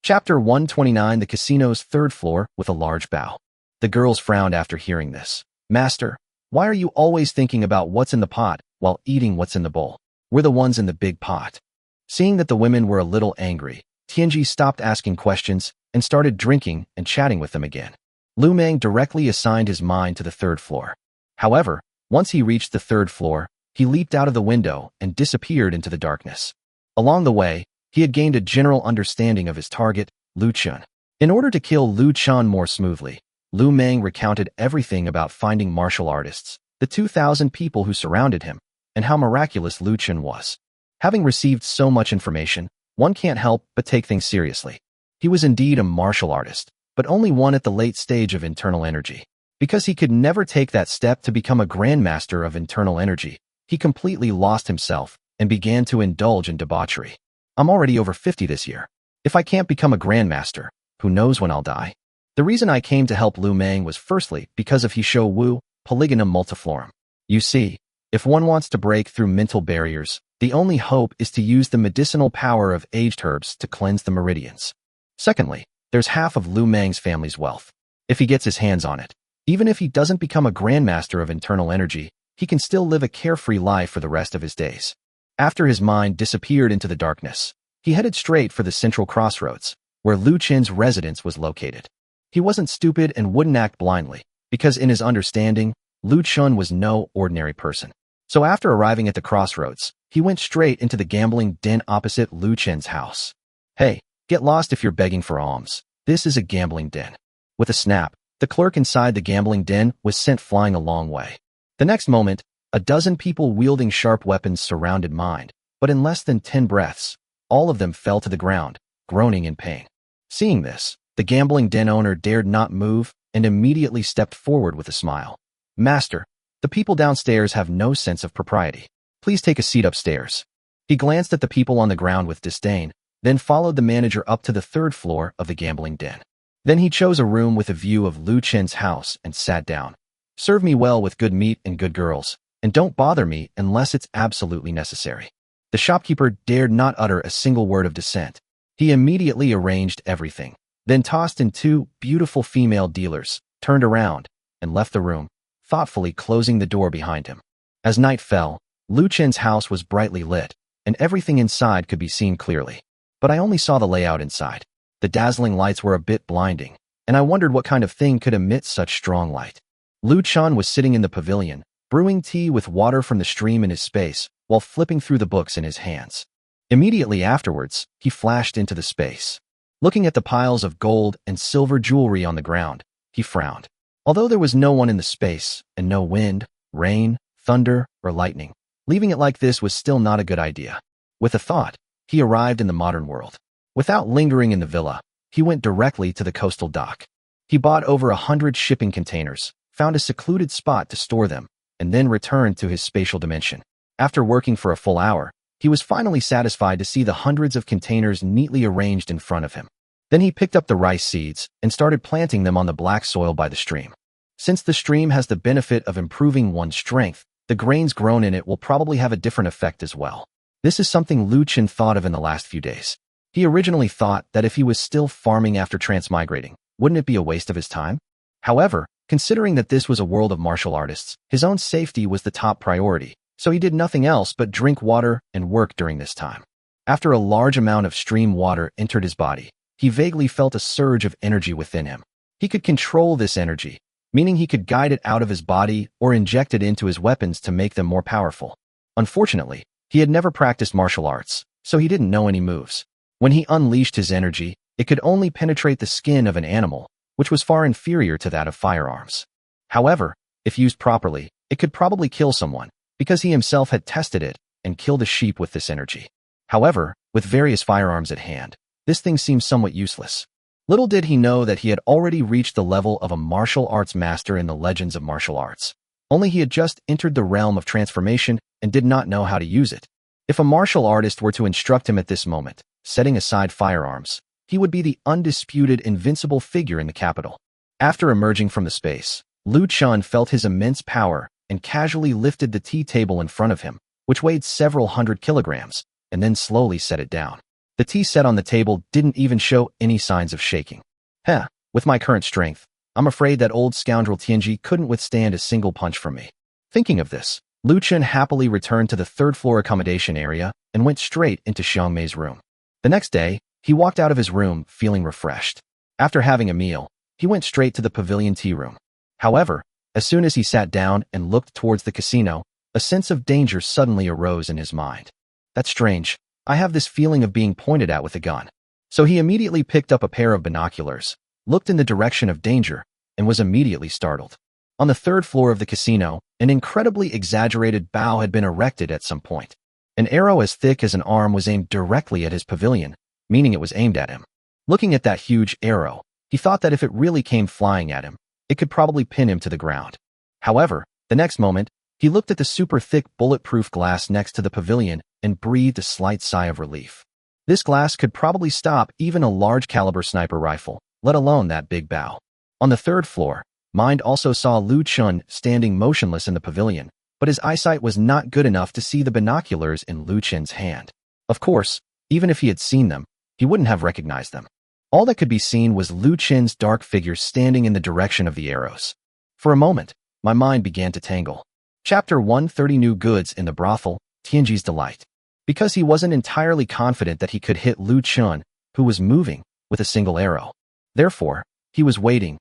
Chapter 129, the casino's third floor, with a large bow. The girls frowned after hearing this. Master, why are you always thinking about what's in the pot while eating what's in the bowl? We're the ones in the big pot. Seeing that the women were a little angry, Tianji stopped asking questions and started drinking and chatting with them again. Lu Meng directly assigned his mind to the third floor. However, once he reached the third floor, he leaped out of the window and disappeared into the darkness. Along the way, he had gained a general understanding of his target, Lu Chen. In order to kill Lu Chen more smoothly, Lu Meng recounted everything about finding martial artists, the 2,000 people who surrounded him, and how miraculous Lu Chen was. Having received so much information, one can't help but take things seriously. He was indeed a martial artist, but only one at the late stage of internal energy. Because he could never take that step to become a grandmaster of internal energy, he completely lost himself and began to indulge in debauchery. I'm already over 50 this year. If I can't become a grandmaster, who knows when I'll die? The reason I came to help Lu Meng was firstly because of Hisho Wu, Polygonum multiflorum. You see, if one wants to break through mental barriers, the only hope is to use the medicinal power of aged herbs to cleanse the meridians. Secondly, there's half of Lu Meng's family's wealth. If he gets his hands on it, even if he doesn't become a grandmaster of internal energy, he can still live a carefree life for the rest of his days. After his mind disappeared into the darkness, he headed straight for the central crossroads, where Lu Chen's residence was located. He wasn't stupid and wouldn't act blindly, because in his understanding, Lu Chen was no ordinary person. So after arriving at the crossroads, he went straight into the gambling den opposite Lu Chen's house. Hey, get lost if you're begging for alms. This is a gambling den. With a snap, the clerk inside the gambling den was sent flying a long way. The next moment, a dozen people wielding sharp weapons surrounded Mind, but in less than 10 breaths, all of them fell to the ground, groaning in pain. Seeing this, the gambling den owner dared not move and immediately stepped forward with a smile. Master, the people downstairs have no sense of propriety. Please take a seat upstairs. He glanced at the people on the ground with disdain, then followed the manager up to the third floor of the gambling den. Then he chose a room with a view of Lu Chen's house and sat down. Serve me well with good meat and good girls, and don't bother me unless it's absolutely necessary. The shopkeeper dared not utter a single word of dissent. He immediately arranged everything, then tossed in 2 beautiful female dealers, turned around, and left the room, thoughtfully closing the door behind him. As night fell, Lu Chen's house was brightly lit, and everything inside could be seen clearly. But I only saw the layout inside. The dazzling lights were a bit blinding, and I wondered what kind of thing could emit such strong light. Lu Chen was sitting in the pavilion, brewing tea with water from the stream in his space, while flipping through the books in his hands. Immediately afterwards, he flashed into the space. Looking at the piles of gold and silver jewelry on the ground, he frowned. Although there was no one in the space, and no wind, rain, thunder, or lightning, leaving it like this was still not a good idea. With a thought, he arrived in the modern world. Without lingering in the villa, he went directly to the coastal dock. He bought over 100 shipping containers, found a secluded spot to store them, and then returned to his spatial dimension. After working for a full hour, he was finally satisfied to see the hundreds of containers neatly arranged in front of him. Then he picked up the rice seeds and started planting them on the black soil by the stream. Since the stream has the benefit of improving one's strength, the grains grown in it will probably have a different effect as well. This is something Lu Chen thought of in the last few days. He originally thought that if he was still farming after transmigrating, wouldn't it be a waste of his time? However, considering that this was a world of martial artists, his own safety was the top priority, so he did nothing else but drink water and work during this time. After a large amount of stream water entered his body, he vaguely felt a surge of energy within him. He could control this energy, meaning he could guide it out of his body or inject it into his weapons to make them more powerful. Unfortunately, he had never practiced martial arts, so he didn't know any moves. When he unleashed his energy, it could only penetrate the skin of an animal, which was far inferior to that of firearms. However, if used properly, it could probably kill someone, because he himself had tested it and killed a sheep with this energy. However, with various firearms at hand, this thing seemed somewhat useless. Little did he know that he had already reached the level of a martial arts master in the legends of martial arts. Only he had just entered the realm of transformation and did not know how to use it. If a martial artist were to instruct him at this moment, setting aside firearms, he would be the undisputed invincible figure in the capital. After emerging from the space, Lu Chen felt his immense power and casually lifted the tea table in front of him, which weighed several hundred kilograms, and then slowly set it down. The tea set on the table didn't even show any signs of shaking. With my current strength, I'm afraid that old scoundrel Tianji couldn't withstand a single punch from me. Thinking of this, Lu Chen happily returned to the third-floor accommodation area and went straight into Xiang Mei's room. The next day, he walked out of his room feeling refreshed. After having a meal, he went straight to the pavilion tea room. However, as soon as he sat down and looked towards the casino, a sense of danger suddenly arose in his mind. That's strange. I have this feeling of being pointed at with a gun. So he immediately picked up a pair of binoculars, looked in the direction of danger, and was immediately startled. On the third floor of the casino, an incredibly exaggerated bow had been erected at some point. An arrow as thick as an arm was aimed directly at his pavilion, meaning it was aimed at him. Looking at that huge arrow, he thought that if it really came flying at him, it could probably pin him to the ground. However, the next moment, he looked at the super thick bulletproof glass next to the pavilion and breathed a slight sigh of relief. This glass could probably stop even a large caliber sniper rifle, let alone that big bow. On the third floor, Mind also saw Lu Chen standing motionless in the pavilion, but his eyesight was not good enough to see the binoculars in Lu Chen's hand. Of course, even if he had seen them, he wouldn't have recognized them. All that could be seen was Lu Chen's dark figure standing in the direction of the arrows. For a moment, my mind began to tangle. Chapter 130 New Goods in the Brothel, Tianji's Delight. Because he wasn't entirely confident that he could hit Lu Chen, who was moving, with a single arrow. Therefore, he was waiting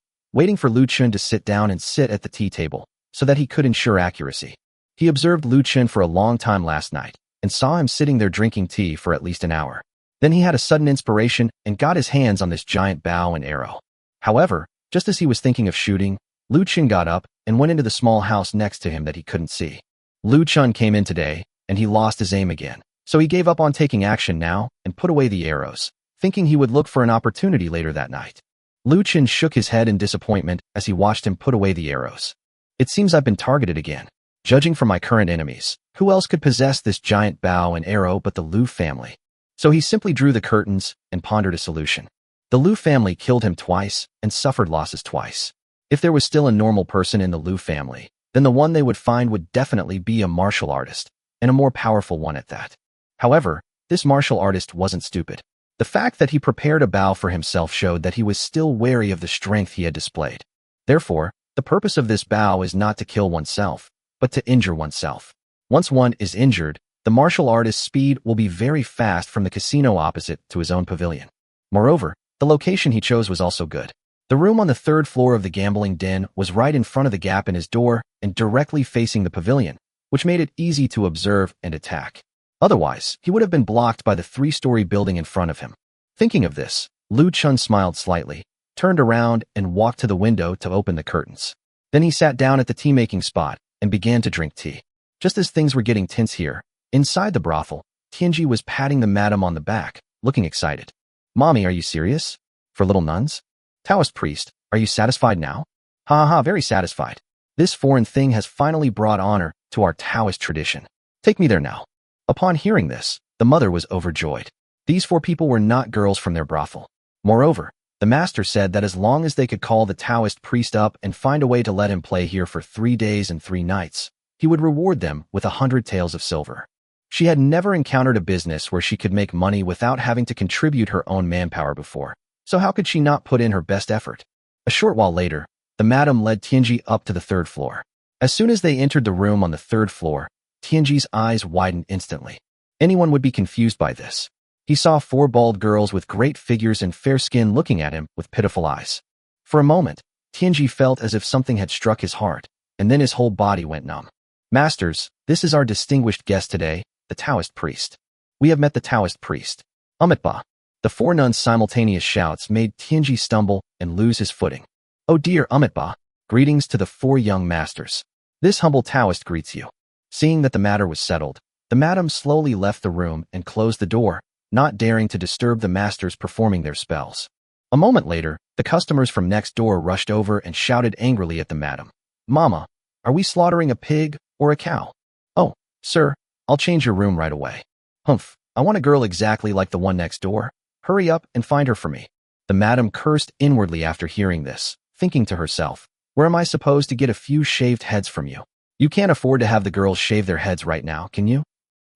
for Lu Chen to sit down and sit at the tea table, so that he could ensure accuracy. He observed Lu Chen for a long time last night, and saw him sitting there drinking tea for at least an hour. Then he had a sudden inspiration and got his hands on this giant bow and arrow. However, just as he was thinking of shooting, Lu Chen got up and went into the small house next to him that he couldn't see. Lu Chen came in today, and he lost his aim again, so he gave up on taking action now and put away the arrows, thinking he would look for an opportunity later that night. Lu Chen shook his head in disappointment as he watched him put away the arrows. It seems I've been targeted again. Judging from my current enemies, who else could possess this giant bow and arrow but the Lu family? So he simply drew the curtains and pondered a solution. The Lu family killed him twice and suffered losses twice. If there was still a normal person in the Lu family, then the one they would find would definitely be a martial artist, and a more powerful one at that. However, this martial artist wasn't stupid. The fact that he prepared a bow for himself showed that he was still wary of the strength he had displayed. Therefore, the purpose of this bow is not to kill oneself, but to injure oneself. Once one is injured, the martial artist's speed will be very fast from the casino opposite to his own pavilion. Moreover, the location he chose was also good. The room on the third floor of the gambling den was right in front of the gap in his door and directly facing the pavilion, which made it easy to observe and attack. Otherwise, he would have been blocked by the three-story building in front of him. Thinking of this, Lu Chen smiled slightly, turned around and walked to the window to open the curtains. Then he sat down at the tea-making spot and began to drink tea. Just as things were getting tense here, inside the brothel, Tianji was patting the madam on the back, looking excited. "Mommy, are you serious? For little nuns? Taoist priest, are you satisfied now?" "Ha, very satisfied. This foreign thing has finally brought honor to our Taoist tradition. Take me there now." Upon hearing this, the mother was overjoyed. These four people were not girls from their brothel. Moreover, the master said that as long as they could call the Taoist priest up and find a way to let him play here for 3 days and 3 nights, he would reward them with 100 taels of silver. She had never encountered a business where she could make money without having to contribute her own manpower before, so how could she not put in her best effort? A short while later, the madam led Tianji up to the third floor. As soon as they entered the room on the third floor, Tianji's eyes widened instantly. Anyone would be confused by this. He saw 4 bald girls with great figures and fair skin looking at him with pitiful eyes. For a moment, Tianji felt as if something had struck his heart, and then his whole body went numb. "Masters, this is our distinguished guest today, the Taoist priest. We have met the Taoist priest. Amitabha." The 4 nuns' simultaneous shouts made Tianji stumble and lose his footing. "Oh dear Amitabha, greetings to the 4 young masters. This humble Taoist greets you." Seeing that the matter was settled, the madam slowly left the room and closed the door, not daring to disturb the masters performing their spells. A moment later, the customers from next door rushed over and shouted angrily at the madam. "Mama, are we slaughtering a pig or a cow?" "Oh, sir, I'll change your room right away." Humph, I want a girl exactly like the one next door. Hurry up and find her for me. The madam cursed inwardly after hearing this, thinking to herself, where am I supposed to get a few shaved heads from you? You can't afford to have the girls shave their heads right now, can you?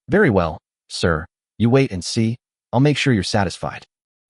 Very well, sir. You wait and see. I'll make sure you're satisfied.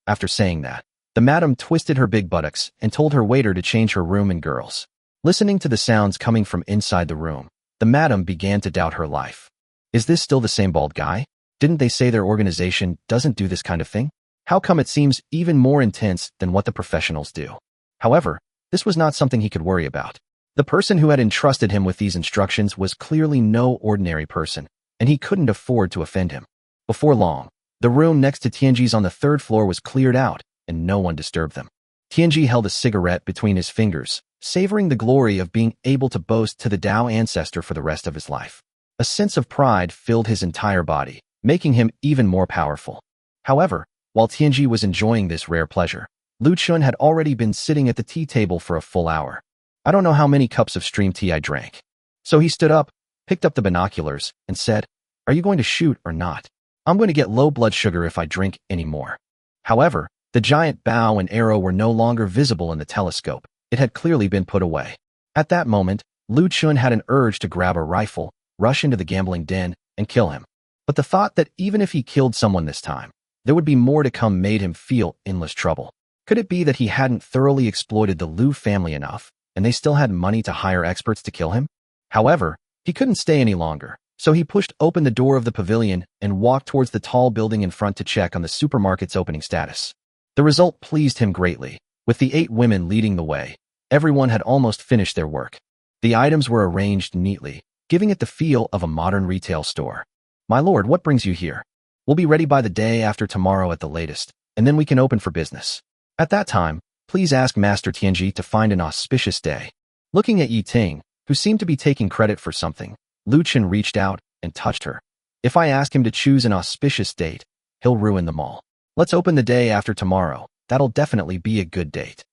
After saying that, the madam twisted her big buttocks and told her waiter to change her room and girls. Listening to the sounds coming from inside the room, the madam began to doubt her life. Is this still the same bald guy? Didn't they say their organization doesn't do this kind of thing? How come it seems even more intense than what the professionals do? However, this was not something he could worry about. The person who had entrusted him with these instructions was clearly no ordinary person, and he couldn't afford to offend him. Before long, the room next to Tianji's on the third floor was cleared out, and no one disturbed them. Tianji held a cigarette between his fingers, savoring the glory of being able to boast to the Tao ancestor for the rest of his life. A sense of pride filled his entire body, making him even more powerful. However, while Tianji was enjoying this rare pleasure, Lu Chen had already been sitting at the tea table for a full hour. I don't know how many cups of stream tea I drank. So he stood up, picked up the binoculars, and said, "Are you going to shoot or not? I'm going to get low blood sugar if I drink any more." However, the giant bow and arrow were no longer visible in the telescope. It had clearly been put away. At that moment, Lu Chen had an urge to grab a rifle, rush into the gambling den, and kill him. But the thought that even if he killed someone this time, there would be more to come made him feel endless trouble. Could it be that he hadn't thoroughly exploited the Lu family enough, and they still had money to hire experts to kill him? However, he couldn't stay any longer, so he pushed open the door of the pavilion and walked towards the tall building in front to check on the supermarket's opening status. The result pleased him greatly. With the 8 women leading the way, everyone had almost finished their work. The items were arranged neatly, giving it the feel of a modern retail store. "My lord, what brings you here? We'll be ready by the day after tomorrow at the latest, and then we can open for business. At that time, please ask Master Tianji to find an auspicious day." Looking at Yi Ting, who seemed to be taking credit for something, Lu Chen reached out and touched her. "If I ask him to choose an auspicious date, he'll ruin them all. Let's open the day after tomorrow. That'll definitely be a good date."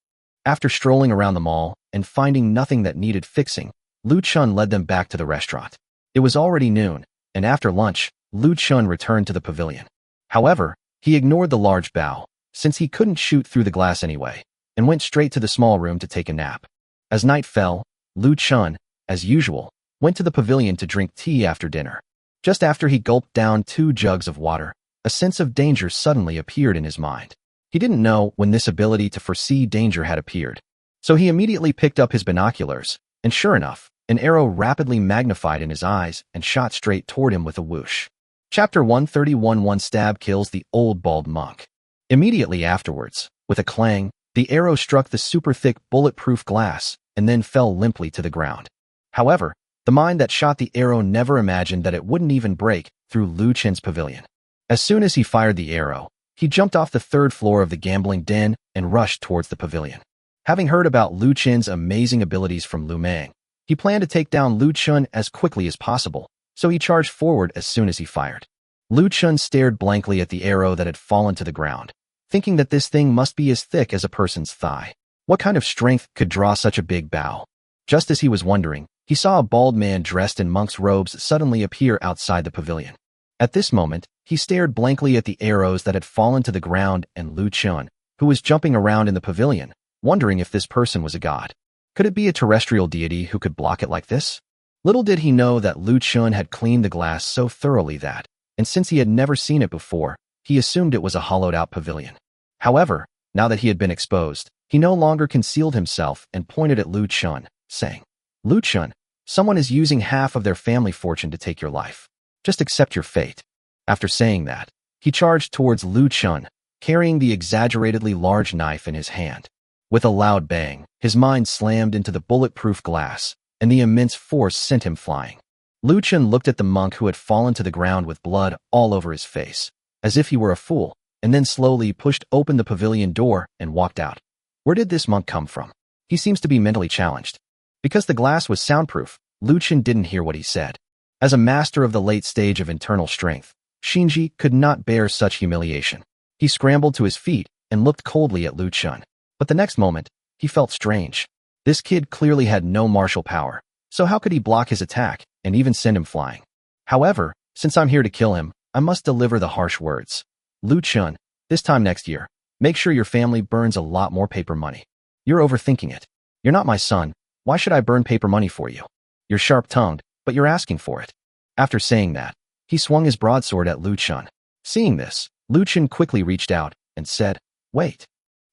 After strolling around the mall and finding nothing that needed fixing, Lu Chen led them back to the restaurant. It was already noon, and after lunch, Lu Chen returned to the pavilion. However, he ignored the large bow, since he couldn't shoot through the glass anyway, and went straight to the small room to take a nap. As night fell, Lu Chen, as usual, went to the pavilion to drink tea after dinner. Just after he gulped down 2 jugs of water, a sense of danger suddenly appeared in his mind. He didn't know when this ability to foresee danger had appeared, so he immediately picked up his binoculars, and sure enough, an arrow rapidly magnified in his eyes and shot straight toward him with a whoosh. Chapter 131. One stab kills the old bald monk. Immediately afterwards, with a clang, the arrow struck the super-thick bulletproof glass and then fell limply to the ground. However, the mind that shot the arrow never imagined that it wouldn't even break through Lu Chen's pavilion. As soon as he fired the arrow, he jumped off the 3rd floor of the gambling den and rushed towards the pavilion. Having heard about Lu Chen's amazing abilities from Lu Mang, he planned to take down Lu Chen as quickly as possible, so he charged forward as soon as he fired. Lu Chen stared blankly at the arrow that had fallen to the ground, thinking that this thing must be as thick as a person's thigh. What kind of strength could draw such a big bow? Just as he was wondering, he saw a bald man dressed in monk's robes suddenly appear outside the pavilion. At this moment, he stared blankly at the arrows that had fallen to the ground and Lu Chen, who was jumping around in the pavilion, wondering if this person was a god. Could it be a terrestrial deity who could block it like this? Little did he know that Lu Chen had cleaned the glass so thoroughly that, and since he had never seen it before, he assumed it was a hollowed-out pavilion. However, now that he had been exposed, he no longer concealed himself and pointed at Lu Chen, saying, "Lu Chen, someone is using half of their family fortune to take your life. Just accept your fate." After saying that, he charged towards Lu Chen, carrying the exaggeratedly large knife in his hand. With a loud bang, his mind slammed into the bulletproof glass, and the immense force sent him flying. Lu Chen looked at the monk who had fallen to the ground with blood all over his face, as if he were a fool, and then slowly pushed open the pavilion door and walked out. Where did this monk come from? He seems to be mentally challenged. Because the glass was soundproof, Lu Chen didn't hear what he said. As a master of the late stage of internal strength, Xinji could not bear such humiliation. He scrambled to his feet and looked coldly at Lu Chen. But the next moment, he felt strange. This kid clearly had no martial power, so how could he block his attack and even send him flying? However, since I'm here to kill him, I must deliver the harsh words. Lu Chen, this time next year, make sure your family burns a lot more paper money. You're overthinking it. You're not my son. Why should I burn paper money for you? You're sharp-tongued, but you're asking for it. After saying that, he swung his broadsword at Lu Chen. Seeing this, Lu Chen quickly reached out and said, "Wait.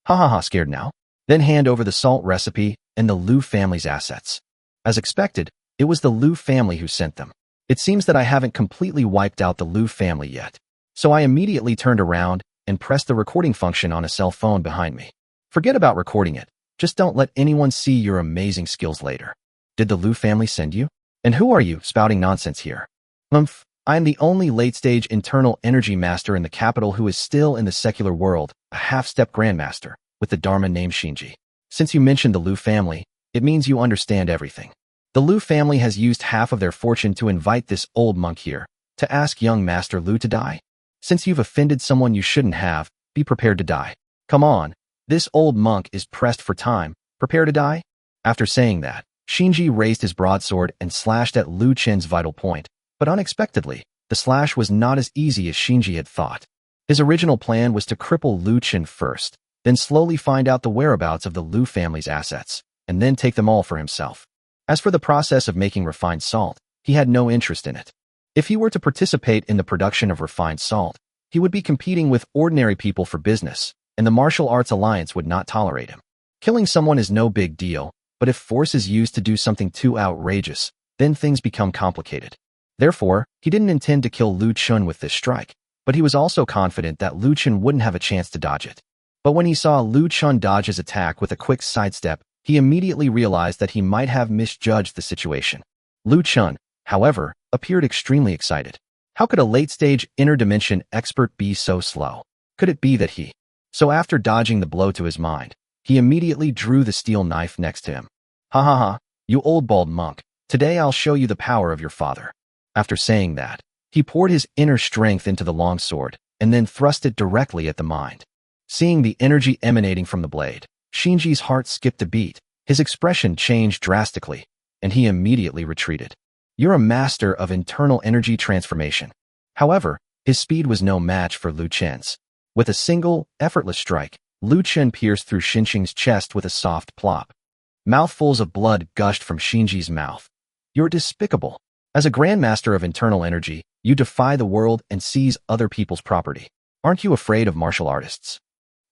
Ha ha ha, scared now? Then hand over the salt recipe and the Lu family's assets." As expected, it was the Lu family who sent them. It seems that I haven't completely wiped out the Lu family yet. So I immediately turned around and pressed the recording function on a cell phone behind me. Forget about recording it. Just don't let anyone see your amazing skills later. Did the Lu family send you? And who are you spouting nonsense here? I am the only late-stage internal energy master in the capital who is still in the secular world, a half-step grandmaster, with the Dharma name Shinji. Since you mentioned the Lu family, it means you understand everything. The Lu family has used half of their fortune to invite this old monk here, to ask young Master Lu to die. Since you've offended someone you shouldn't have, be prepared to die. Come on, this old monk is pressed for time. Prepare to die? After saying that, Shinji raised his broadsword and slashed at Lu Chen's vital point, but unexpectedly, the slash was not as easy as Shinji had thought. His original plan was to cripple Lu Chen first, then slowly find out the whereabouts of the Lu family's assets, and then take them all for himself. As for the process of making refined salt, he had no interest in it. If he were to participate in the production of refined salt, he would be competing with ordinary people for business, and the Martial Arts Alliance would not tolerate him. Killing someone is no big deal, but if force is used to do something too outrageous, then things become complicated. Therefore, he didn't intend to kill Lu Chen with this strike, but he was also confident that Lu Chen wouldn't have a chance to dodge it. But when he saw Lu Chen dodge his attack with a quick sidestep, he immediately realized that he might have misjudged the situation. Lu Chen, however, appeared extremely excited. How could a late-stage interdimension expert be so slow? Could it be that he? So after dodging the blow to his mind, he immediately drew the steel knife next to him. Ha ha ha, you old bald monk, today I'll show you the power of your father. After saying that, he poured his inner strength into the long sword, and then thrust it directly at the mind. Seeing the energy emanating from the blade, Shinji's heart skipped a beat, his expression changed drastically, and he immediately retreated. You're a master of internal energy transformation. However, his speed was no match for Lu Chen's. With a single, effortless strike, Lu Chen pierced through Shinji's chest with a soft plop. Mouthfuls of blood gushed from Shinji's mouth. You're despicable. As a grandmaster of internal energy, you defy the world and seize other people's property. Aren't you afraid of martial artists?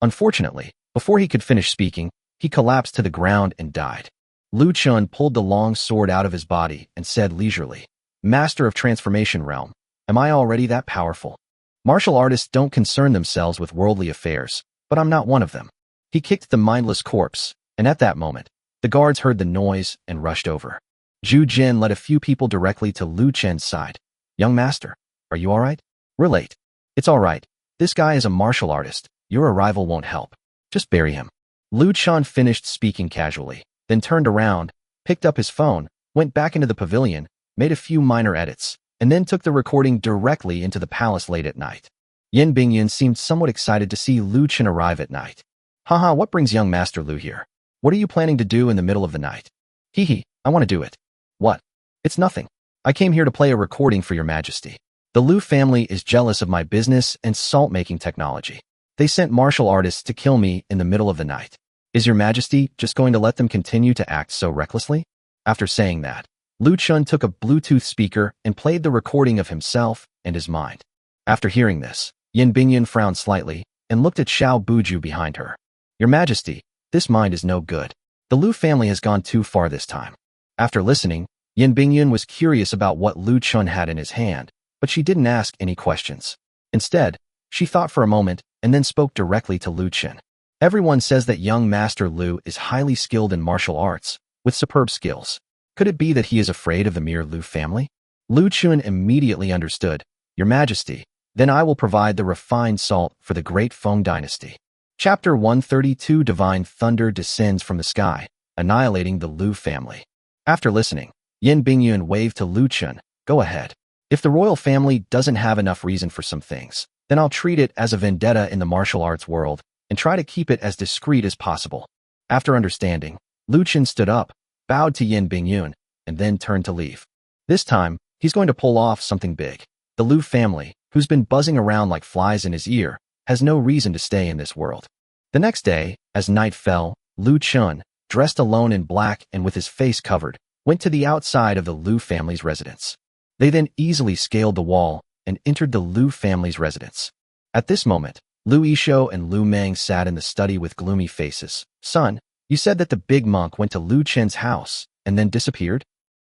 Unfortunately, before he could finish speaking, he collapsed to the ground and died. Lu Chen pulled the long sword out of his body and said leisurely, Master of Transformation Realm, am I already that powerful? Martial artists don't concern themselves with worldly affairs, but I'm not one of them. He kicked the mindless corpse, and at that moment, the guards heard the noise and rushed over. Zhu Jin led a few people directly to Lu Chen's side. Young master, are you all right? We're late. It's all right. This guy is a martial artist. Your arrival won't help. Just bury him. Lu Chen finished speaking casually, then turned around, picked up his phone, went back into the pavilion, made a few minor edits, and then took the recording directly into the palace late at night. Yin Bingyun seemed somewhat excited to see Lu Chen arrive at night. Haha, what brings young Master Lu here? What are you planning to do in the middle of the night? Hee, I want to do it. What? It's nothing. I came here to play a recording for your majesty. The Lu family is jealous of my business and salt-making technology. They sent martial artists to kill me in the middle of the night. Is your majesty just going to let them continue to act so recklessly? After saying that, Lu Chen took a Bluetooth speaker and played the recording of himself and his mind. After hearing this, Yin Bingyun frowned slightly and looked at Xiao Buju behind her. Your majesty, this mind is no good. The Lu family has gone too far this time. After listening, Yin Bingyun was curious about what Lu Chen had in his hand, but she didn't ask any questions. Instead, she thought for a moment and then spoke directly to Lu Chen. Everyone says that young Master Lu is highly skilled in martial arts, with superb skills. Could it be that he is afraid of the mere Lu family? Lu Chen immediately understood. Your majesty, then I will provide the refined salt for the great Feng dynasty. Chapter 132 Divine Thunder descends from the sky, annihilating the Lu family. After listening, Yin Bingyun waved to Lu Chen. Go ahead. If the royal family doesn't have enough reason for some things, then I'll treat it as a vendetta in the martial arts world and try to keep it as discreet as possible. After understanding, Lu Chen stood up, bowed to Yin Bingyun, and then turned to leave. This time, he's going to pull off something big. The Lu family, who's been buzzing around like flies in his ear, has no reason to stay in this world. The next day, as night fell, Lu Chen, dressed alone in black and with his face covered, went to the outside of the Lu family's residence. They then easily scaled the wall and entered the Lu family's residence. At this moment, Lu Yishou and Lu Meng sat in the study with gloomy faces. "Son, you said that the big monk went to Lu Chen's house and then disappeared?"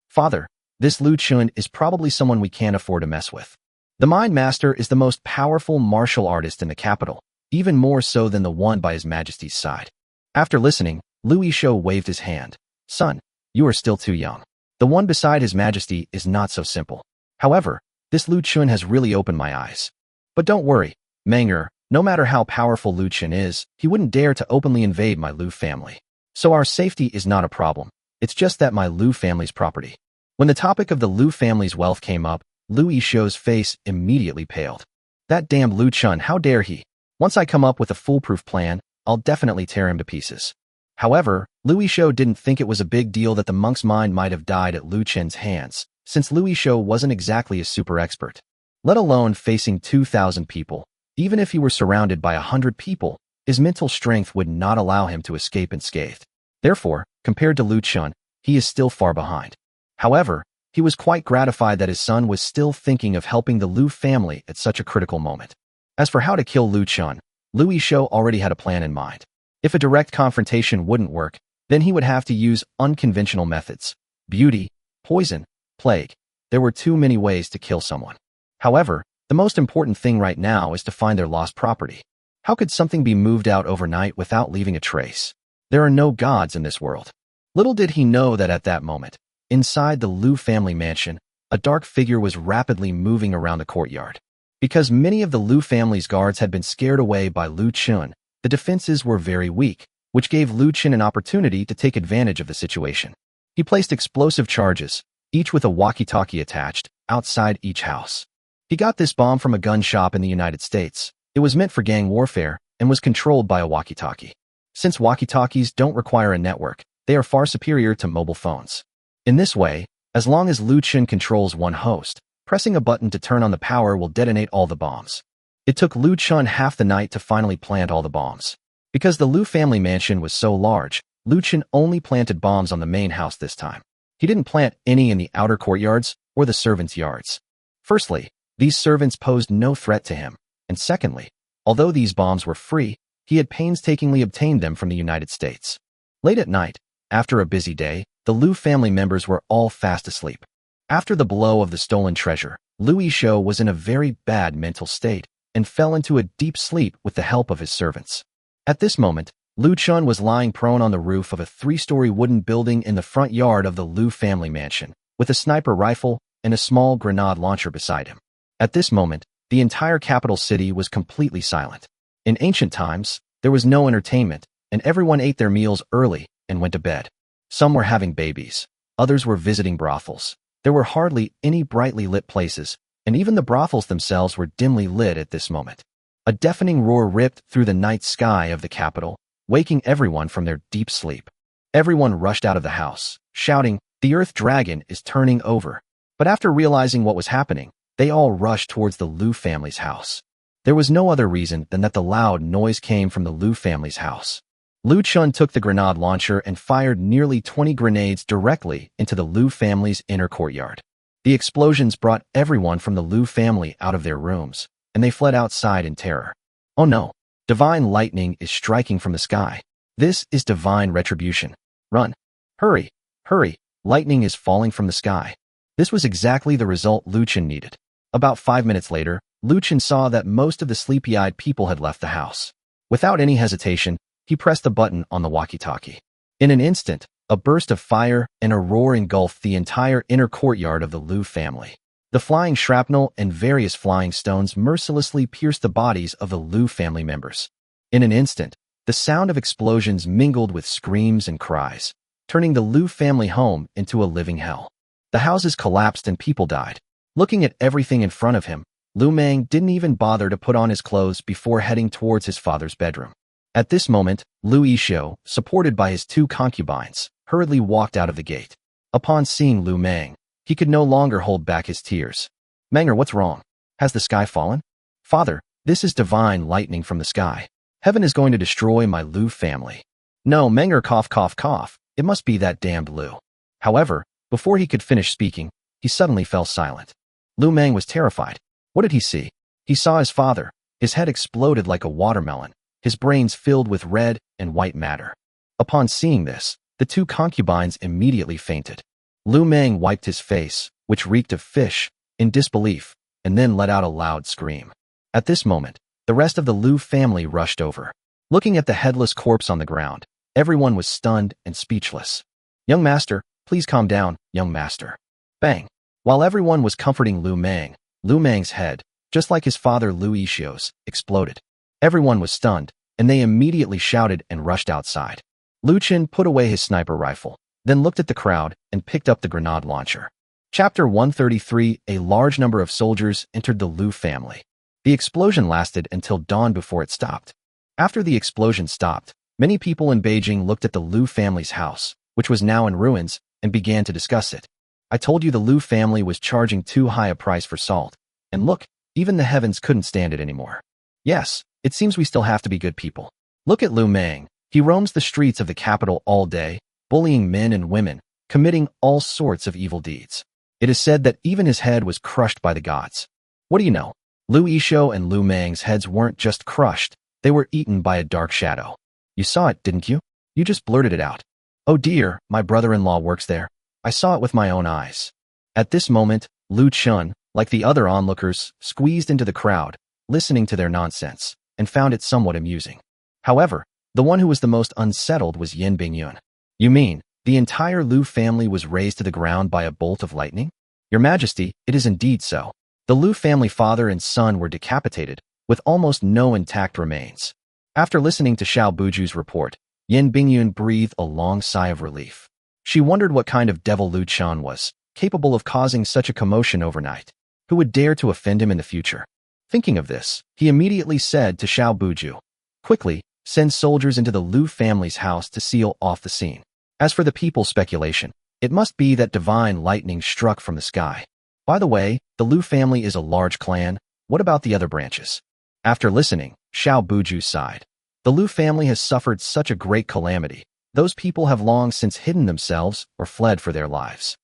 "Father, this Lu Chen is probably someone we can't afford to mess with. The Mind Master is the most powerful martial artist in the capital, even more so than the one by His Majesty's side." After listening, Lu Yishou waved his hand. "Son, you are still too young. The one beside His Majesty is not so simple. However, this Lu Chen has really opened my eyes. But don't worry, Menger, no matter how powerful Lu Chen is, he wouldn't dare to openly invade my Lu family. So our safety is not a problem. It's just that my Lu family's property." When the topic of the Lu family's wealth came up, Lu Yishou's face immediately paled. "That damned Lu Chen, how dare he? Once I come up with a foolproof plan, I'll definitely tear him to pieces." However, Lu Yishou didn't think it was a big deal that the monk's mind might have died at Lu Chen's hands, since Lu Yishou wasn't exactly a super expert. Let alone facing 2,000 people. Even if he were surrounded by 100 people, his mental strength would not allow him to escape unscathed. Therefore, compared to Lu Chen, he is still far behind. However, he was quite gratified that his son was still thinking of helping the Lu family at such a critical moment. As for how to kill Lu Chen, Lu Yishou already had a plan in mind. If a direct confrontation wouldn't work, then he would have to use unconventional methods. Beauty, poison, plague. There were too many ways to kill someone. However, the most important thing right now is to find their lost property. How could something be moved out overnight without leaving a trace? There are no gods in this world. Little did he know that at that moment, inside the Lu family mansion, a dark figure was rapidly moving around the courtyard. Because many of the Lu family's guards had been scared away by Lu Chen, the defenses were very weak, which gave Lu Chen an opportunity to take advantage of the situation. He placed explosive charges, each with a walkie-talkie attached, outside each house. He got this bomb from a gun shop in the United States. It was meant for gang warfare and was controlled by a walkie-talkie. Since walkie-talkies don't require a network, they are far superior to mobile phones. In this way, as long as Lu Chen controls one host, pressing a button to turn on the power will detonate all the bombs. It took Lu Chen half the night to finally plant all the bombs. Because the Lu family mansion was so large, Lu Chen only planted bombs on the main house this time. He didn't plant any in the outer courtyards or the servants' yards. Firstly, these servants posed no threat to him, and secondly, although these bombs were free, he had painstakingly obtained them from the United States. Late at night, after a busy day, the Lu family members were all fast asleep. After the blow of the stolen treasure, Lu Yishou was in a very bad mental state and fell into a deep sleep with the help of his servants. At this moment, Lu Chen was lying prone on the roof of a 3-story wooden building in the front yard of the Lu family mansion, with a sniper rifle and a small grenade launcher beside him. At this moment, the entire capital city was completely silent. In ancient times, there was no entertainment, and everyone ate their meals early and went to bed. Some were having babies, others were visiting brothels. There were hardly any brightly lit places, and even the brothels themselves were dimly lit at this moment. A deafening roar ripped through the night sky of the capital, waking everyone from their deep sleep. Everyone rushed out of the house, shouting, "The Earth Dragon is turning over." But after realizing what was happening, they all rushed towards the Lu family's house. There was no other reason than that the loud noise came from the Lu family's house. Lu Chen took the grenade launcher and fired nearly 20 grenades directly into the Lu family's inner courtyard. The explosions brought everyone from the Lu family out of their rooms, and they fled outside in terror. Oh no! Divine lightning is striking from the sky. This is divine retribution. Run! Hurry! Hurry! Lightning is falling from the sky. This was exactly the result Lu Chen needed. About 5 minutes later, Lu Chen saw that most of the sleepy-eyed people had left the house. Without any hesitation, he pressed the button on the walkie-talkie. In an instant, a burst of fire and a roar engulfed the entire inner courtyard of the Lu family. The flying shrapnel and various flying stones mercilessly pierced the bodies of the Lu family members. In an instant, the sound of explosions mingled with screams and cries, turning the Lu family home into a living hell. The houses collapsed and people died. Looking at everything in front of him, Lu Meng didn't even bother to put on his clothes before heading towards his father's bedroom. At this moment, Lu Yishou, supported by his 2 concubines, hurriedly walked out of the gate. Upon seeing Lu Meng, he could no longer hold back his tears. "Menger, what's wrong? Has the sky fallen? Father, this is divine lightning from the sky. Heaven is going to destroy my Lu family. No, Menger cough cough cough. It must be that damned Lu. However, before he could finish speaking, he suddenly fell silent. Lu Meng was terrified. What did he see? He saw his father. His head exploded like a watermelon, his brains filled with red and white matter. Upon seeing this, the two concubines immediately fainted. Lu Meng wiped his face, which reeked of fish, in disbelief, and then let out a loud scream. At this moment, the rest of the Lu family rushed over. Looking at the headless corpse on the ground, everyone was stunned and speechless. Young master, please calm down, young master. Bang! While everyone was comforting Lu Meng's head, just like his father Lu Yishio's, exploded. Everyone was stunned, and they immediately shouted and rushed outside. Lu Chen put away his sniper rifle, then looked at the crowd and picked up the grenade launcher. Chapter 133. A large number of soldiers entered the Lu family. The explosion lasted until dawn before it stopped. After the explosion stopped, many people in Beijing looked at the Lu family's house, which was now in ruins, and began to discuss it. I told you the Lu family was charging too high a price for salt. And look, even the heavens couldn't stand it anymore. Yes, it seems we still have to be good people. Look at Lu Meng. He roams the streets of the capital all day, bullying men and women, committing all sorts of evil deeds. It is said that even his head was crushed by the gods. What do you know? Lu Yishio and Lu Meng's heads weren't just crushed, they were eaten by a dark shadow. You saw it, didn't you? You just blurted it out. Oh dear, my brother-in-law works there. I saw it with my own eyes. At this moment, Lu Chen, like the other onlookers, squeezed into the crowd, listening to their nonsense, and found it somewhat amusing. However, the one who was the most unsettled was Yin Bingyun. You mean, the entire Lu family was razed to the ground by a bolt of lightning? Your Majesty, it is indeed so. The Lu family father and son were decapitated, with almost no intact remains. After listening to Xiao Buju's report, Yin Bingyun breathed a long sigh of relief. She wondered what kind of devil Lu Chen was, capable of causing such a commotion overnight. Who would dare to offend him in the future? Thinking of this, he immediately said to Xiao Buju, "Quickly, send soldiers into the Lu family's house to seal off the scene." As for the people's speculation, it must be that divine lightning struck from the sky. By the way, the Lu family is a large clan. What about the other branches? After listening, Xiao Buju sighed. The Lu family has suffered such a great calamity. Those people have long since hidden themselves or fled for their lives.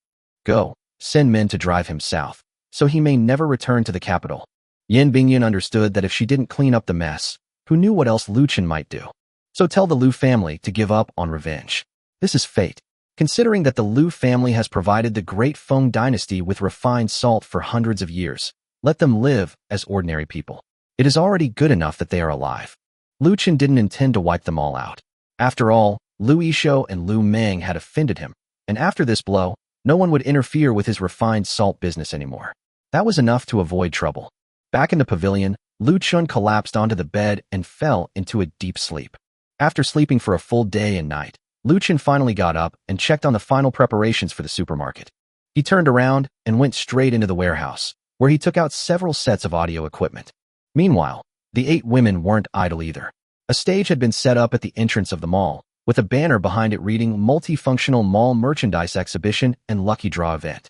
Go, send men to drive him south, so he may never return to the capital. Yin Bingyun understood that if she didn't clean up the mess, who knew what else Lu Chen might do? So tell the Lu family to give up on revenge. This is fate. Considering that the Lu family has provided the great Feng dynasty with refined salt for hundreds of years, let them live as ordinary people. It is already good enough that they are alive. Lu Chen didn't intend to wipe them all out. After all, Lu Yishio and Lu Meng had offended him, and after this blow, no one would interfere with his refined salt business anymore. That was enough to avoid trouble. Back in the pavilion, Lu Chen collapsed onto the bed and fell into a deep sleep. After sleeping for a full day and night, Lu Chen finally got up and checked on the final preparations for the supermarket. He turned around and went straight into the warehouse, where he took out several sets of audio equipment. Meanwhile, the 8 women weren't idle either. A stage had been set up at the entrance of the mall, with a banner behind it reading Multifunctional Mall Merchandise Exhibition and Lucky Draw Event.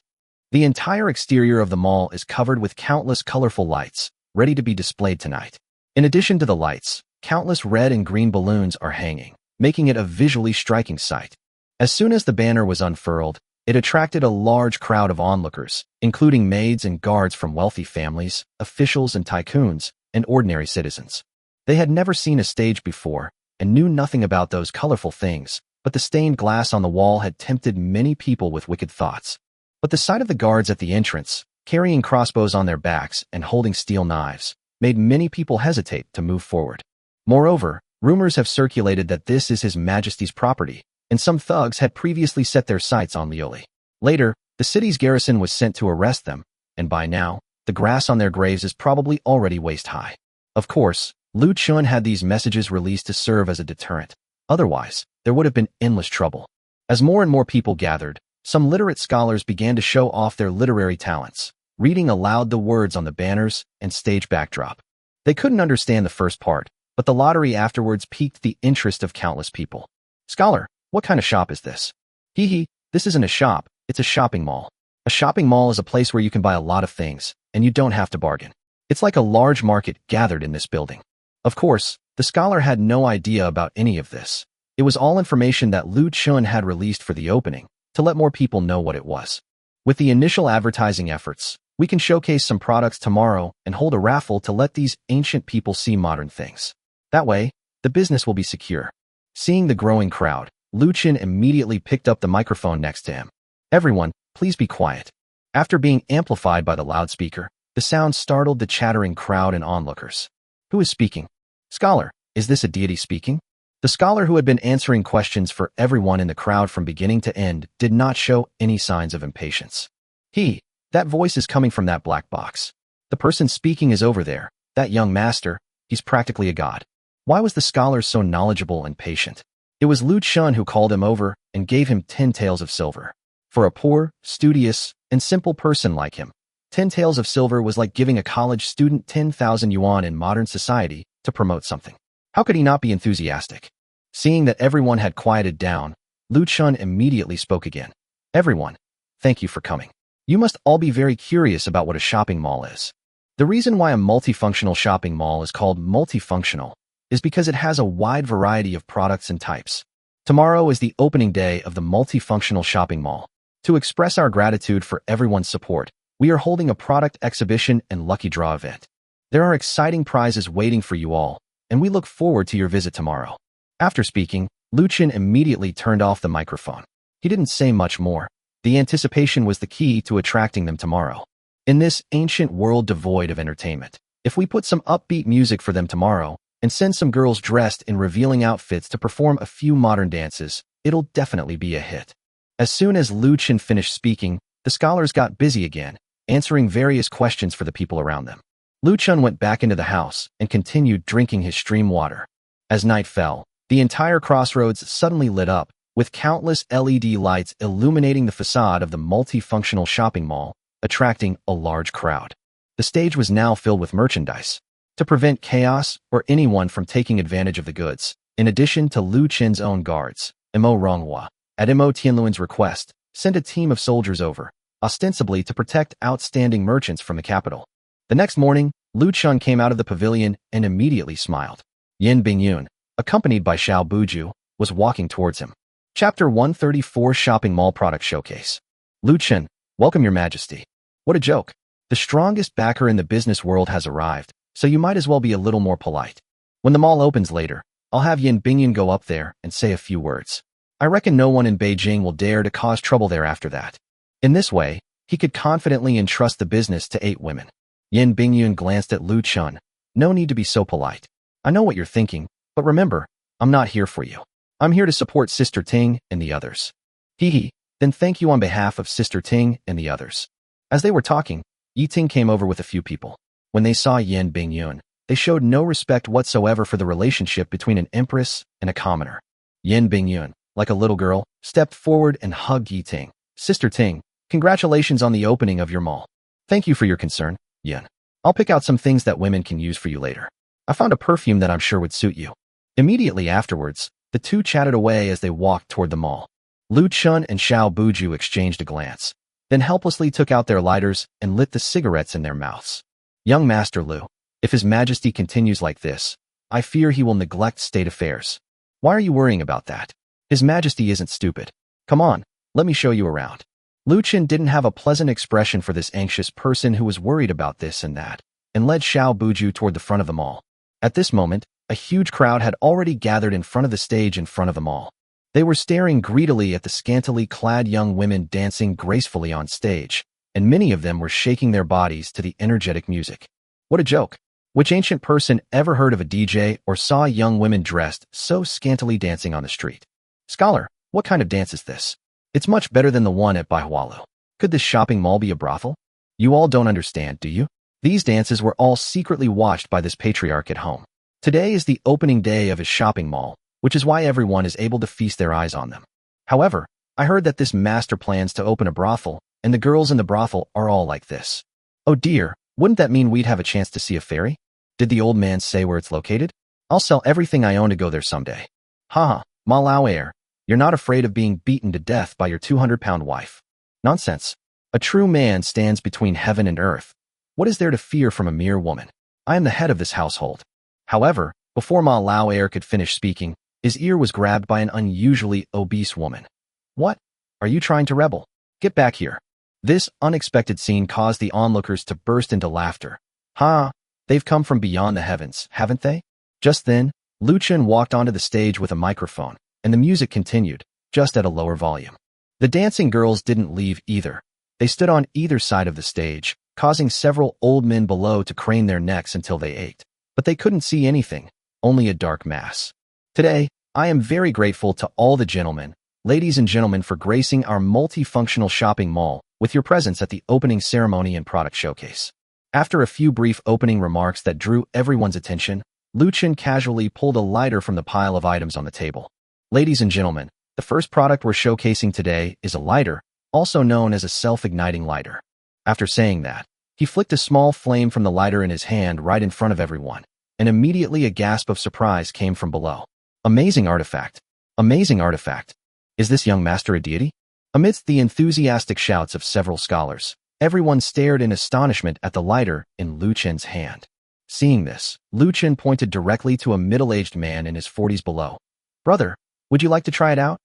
The entire exterior of the mall is covered with countless colorful lights, ready to be displayed tonight. In addition to the lights, countless red and green balloons are hanging, making it a visually striking sight. As soon as the banner was unfurled, it attracted a large crowd of onlookers, including maids and guards from wealthy families, officials and tycoons, and ordinary citizens. They had never seen a stage before, and knew nothing about those colorful things, but the stained glass on the wall had tempted many people with wicked thoughts. But the sight of the guards at the entrance, carrying crossbows on their backs and holding steel knives, made many people hesitate to move forward. Moreover, rumors have circulated that this is His Majesty's property, and some thugs had previously set their sights on Lioli. Later, the city's garrison was sent to arrest them, and by now, the grass on their graves is probably already waist-high. Of course, Lu Chen had these messages released to serve as a deterrent. Otherwise, there would have been endless trouble. As more and more people gathered, some literate scholars began to show off their literary talents, reading aloud the words on the banners and stage backdrop. They couldn't understand the first part, but the lottery afterwards piqued the interest of countless people. Scholar, what kind of shop is this? Hee, this isn't a shop, it's a shopping mall. A shopping mall is a place where you can buy a lot of things, and you don't have to bargain. It's like a large market gathered in this building. Of course, the scholar had no idea about any of this. It was all information that Lu Chen had released for the opening, to let more people know what it was. With the initial advertising efforts, we can showcase some products tomorrow and hold a raffle to let these ancient people see modern things. That way, the business will be secure. Seeing the growing crowd, Lu Chen immediately picked up the microphone next to him. Everyone, please be quiet. After being amplified by the loudspeaker, the sound startled the chattering crowd and onlookers. Who is speaking? Scholar, is this a deity speaking? The scholar, who had been answering questions for everyone in the crowd from beginning to end, did not show any signs of impatience. That voice is coming from that black box. The person speaking is over there, that young master, he's practically a god. Why was the scholar so knowledgeable and patient? It was Lu Chen who called him over and gave him 10 taels of silver. For a poor, studious, and simple person like him, 10 taels of silver was like giving a college student 10,000 yuan in modern society to promote something. How could he not be enthusiastic? Seeing that everyone had quieted down, Lu Chen immediately spoke again. Everyone, thank you for coming. You must all be very curious about what a shopping mall is. The reason why a multifunctional shopping mall is called multifunctional is because it has a wide variety of products and types. Tomorrow is the opening day of the multifunctional shopping mall. To express our gratitude for everyone's support, we are holding a product exhibition and lucky draw event. There are exciting prizes waiting for you all, and we look forward to your visit tomorrow. After speaking, Lu Chen immediately turned off the microphone. He didn't say much more. The anticipation was the key to attracting them tomorrow. In this ancient world devoid of entertainment, if we put some upbeat music for them tomorrow and send some girls dressed in revealing outfits to perform a few modern dances, it'll definitely be a hit. As soon as Lu Chen finished speaking, the scholars got busy again, answering various questions for the people around them. Lu Chen went back into the house and continued drinking his stream water. As night fell, the entire crossroads suddenly lit up, with countless LED lights illuminating the facade of the multifunctional shopping mall, attracting a large crowd. The stage was now filled with merchandise. To prevent chaos or anyone from taking advantage of the goods, in addition to Lu Chen's own guards, Mo Ronghua, at Mo Tianluan's request, sent a team of soldiers over, ostensibly to protect outstanding merchants from the capital. The next morning, Lu Chen came out of the pavilion and immediately smiled. Yin Bingyun, accompanied by Xiao Buju, was walking towards him. Chapter 134 Shopping Mall Product Showcase. Lu Chen, welcome your majesty. What a joke. The strongest backer in the business world has arrived, so you might as well be a little more polite. When the mall opens later, I'll have Yin Bingyun go up there and say a few words. I reckon no one in Beijing will dare to cause trouble there after that. In this way, he could confidently entrust the business to 8 women. Yin Bingyun glanced at Lu Chen. No need to be so polite. I know what you're thinking, but remember, I'm not here for you. I'm here to support Sister Ting and the others. Then thank you on behalf of Sister Ting and the others. As they were talking, Yi Ting came over with a few people. When they saw Yin Bingyun, they showed no respect whatsoever for the relationship between an empress and a commoner. Yin Bingyun, like a little girl, stepped forward and hugged Yi Ting. Sister Ting, congratulations on the opening of your mall. Thank you for your concern, Yin. I'll pick out some things that women can use for you later. I found a perfume that I'm sure would suit you. Immediately afterwards, the two chatted away as they walked toward the mall. Lu Chen and Xiao Buju exchanged a glance, then helplessly took out their lighters and lit the cigarettes in their mouths. Young Master Lu, if His Majesty continues like this, I fear he will neglect state affairs. Why are you worrying about that? His Majesty isn't stupid. Come on, let me show you around. Lu Chen didn't have a pleasant expression for this anxious person who was worried about this and that, and led Xiao Buju toward the front of the mall. At this moment, a huge crowd had already gathered in front of the stage in front of the mall. They were staring greedily at the scantily clad young women dancing gracefully on stage, and many of them were shaking their bodies to the energetic music. What a joke! Which ancient person ever heard of a DJ or saw young women dressed so scantily dancing on the street? Scholar, what kind of dance is this? It's much better than the one at Baihualu. Could this shopping mall be a brothel? You all don't understand, do you? These dances were all secretly watched by this patriarch at home. Today is the opening day of his shopping mall, which is why everyone is able to feast their eyes on them. However, I heard that this master plans to open a brothel, and the girls in the brothel are all like this. Oh dear, wouldn't that mean we'd have a chance to see a fairy? Did the old man say where it's located? I'll sell everything I own to go there someday. Haha, Ma Lao Air, you're not afraid of being beaten to death by your 200-pound wife. Nonsense. A true man stands between heaven and earth. What is there to fear from a mere woman? I am the head of this household. However, before Ma Lao Air could finish speaking, his ear was grabbed by an unusually obese woman. What? Are you trying to rebel? Get back here. This unexpected scene caused the onlookers to burst into laughter. Ha! They've come from beyond the heavens, haven't they? Just then, Lu Chen walked onto the stage with a microphone, and the music continued, just at a lower volume. The dancing girls didn't leave either. They stood on either side of the stage, causing several old men below to crane their necks until they ached. But they couldn't see anything, only a dark mass. Today, I am very grateful to all the gentlemen, ladies and gentlemen, for gracing our multifunctional shopping mall with your presence at the opening ceremony and product showcase. After a few brief opening remarks that drew everyone's attention, Lu Chen casually pulled a lighter from the pile of items on the table. Ladies and gentlemen, the first product we're showcasing today is a lighter, also known as a self-igniting lighter. After saying that, he flicked a small flame from the lighter in his hand right in front of everyone, and immediately a gasp of surprise came from below. Amazing artifact! Amazing artifact! Is this young master a deity? Amidst the enthusiastic shouts of several scholars, everyone stared in astonishment at the lighter in Lu Chen's hand. Seeing this, Lu Chen pointed directly to a middle-aged man in his 40s below. Brother, would you like to try it out?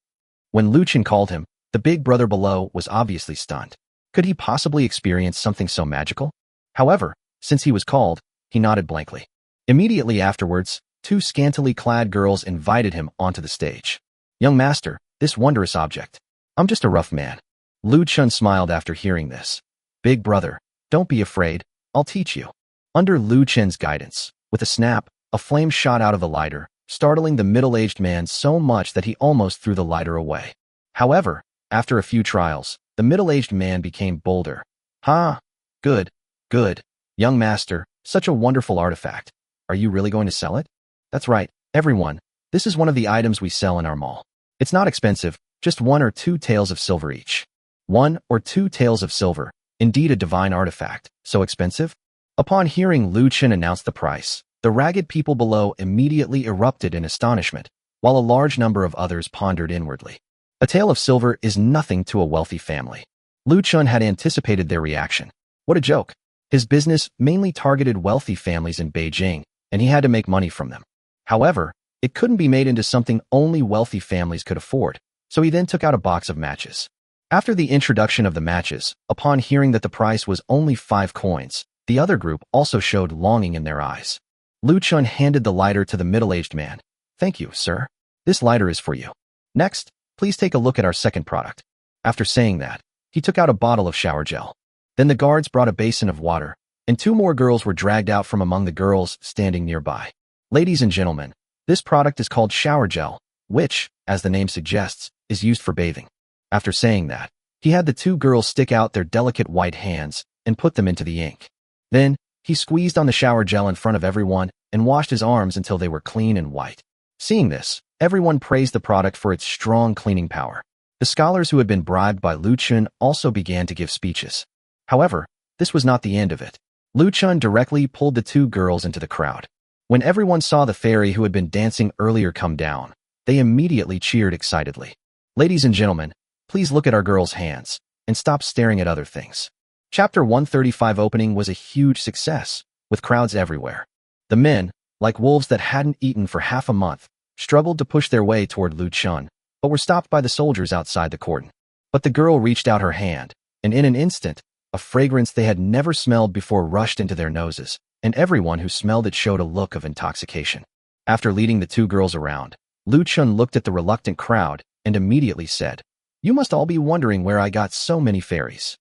When Lu Chen called him, the big brother below was obviously stunned. Could he possibly experience something so magical? However, since he was called, he nodded blankly. Immediately afterwards, two scantily clad girls invited him onto the stage. Young master, this wondrous object. I'm just a rough man. Lu Chen smiled after hearing this. Big brother, don't be afraid, I'll teach you. Under Lu Chen's guidance, with a snap, a flame shot out of the lighter, startling the middle-aged man so much that he almost threw the lighter away. However, after a few trials, the middle-aged man became bolder. Ha! Good, good. Young master, such a wonderful artifact. Are you really going to sell it? That's right, everyone. This is one of the items we sell in our mall. It's not expensive, just 1 or 2 taels of silver each. 1 or 2 taels of silver, indeed a divine artifact. So expensive? Upon hearing Lu Chen announce the price, the ragged people below immediately erupted in astonishment, while a large number of others pondered inwardly. A tael of silver is nothing to a wealthy family. Lu Chen had anticipated their reaction. What a joke. His business mainly targeted wealthy families in Beijing, and he had to make money from them. However, it couldn't be made into something only wealthy families could afford, so he then took out a box of matches. After the introduction of the matches, upon hearing that the price was only 5 coins, the other group also showed longing in their eyes. Lu Chen handed the lighter to the middle-aged man. Thank you, sir. This lighter is for you. Next, please take a look at our second product. After saying that, he took out a bottle of shower gel. Then the guards brought a basin of water, and 2 more girls were dragged out from among the girls standing nearby. Ladies and gentlemen, this product is called shower gel, which, as the name suggests, is used for bathing. After saying that, he had the 2 girls stick out their delicate white hands and put them into the ink. Then, he squeezed on the shower gel in front of everyone and washed his arms until they were clean and white. Seeing this, everyone praised the product for its strong cleaning power. The scholars who had been bribed by Lu Chen also began to give speeches. However, this was not the end of it. Lu Chen directly pulled the 2 girls into the crowd. When everyone saw the fairy who had been dancing earlier come down, they immediately cheered excitedly. Ladies and gentlemen, please look at our girls' hands and stop staring at other things. Chapter 135 opening was a huge success, with crowds everywhere. The men, like wolves that hadn't eaten for half a month, struggled to push their way toward Lu Chen, but were stopped by the soldiers outside the cordon. But the girl reached out her hand, and in an instant, a fragrance they had never smelled before rushed into their noses, and everyone who smelled it showed a look of intoxication. After leading the 2 girls around, Lu Chen looked at the reluctant crowd and immediately said, "You must all be wondering where I got so many fairies.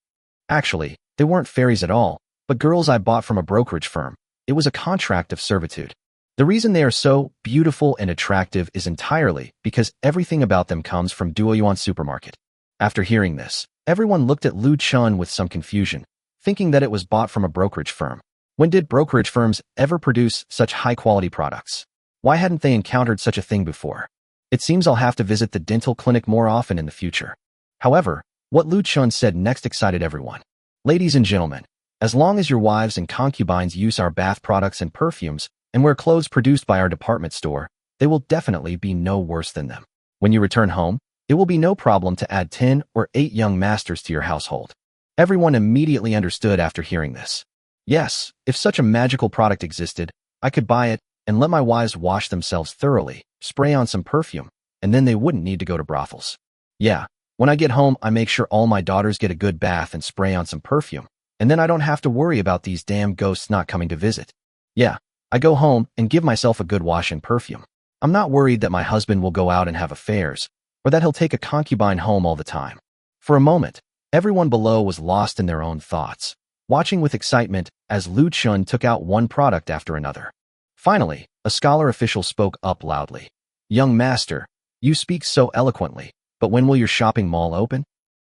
Actually, they weren't fairies at all, but girls I bought from a brokerage firm. It was a contract of servitude. The reason they are so beautiful and attractive is entirely because everything about them comes from Duoyuan supermarket." After hearing this, everyone looked at Lu Chen with some confusion, thinking that it was bought from a brokerage firm. When did brokerage firms ever produce such high-quality products? Why hadn't they encountered such a thing before? It seems I'll have to visit the dental clinic more often in the future. However, what Lu Chen said next excited everyone. Ladies and gentlemen, as long as your wives and concubines use our bath products and perfumes and wear clothes produced by our department store, they will definitely be no worse than them. When you return home, it will be no problem to add 10 or 8 young masters to your household. Everyone immediately understood after hearing this. Yes, if such a magical product existed, I could buy it and let my wives wash themselves thoroughly, spray on some perfume, and then they wouldn't need to go to brothels. Yeah, when I get home, I make sure all my daughters get a good bath and spray on some perfume, and then I don't have to worry about these damn ghosts not coming to visit. Yeah, I go home and give myself a good wash in perfume. I'm not worried that my husband will go out and have affairs, or that he'll take a concubine home all the time. For a moment, everyone below was lost in their own thoughts, watching with excitement as Lu Chen took out one product after another. Finally, a scholar official spoke up loudly. "Young master, you speak so eloquently, but when will your shopping mall open?"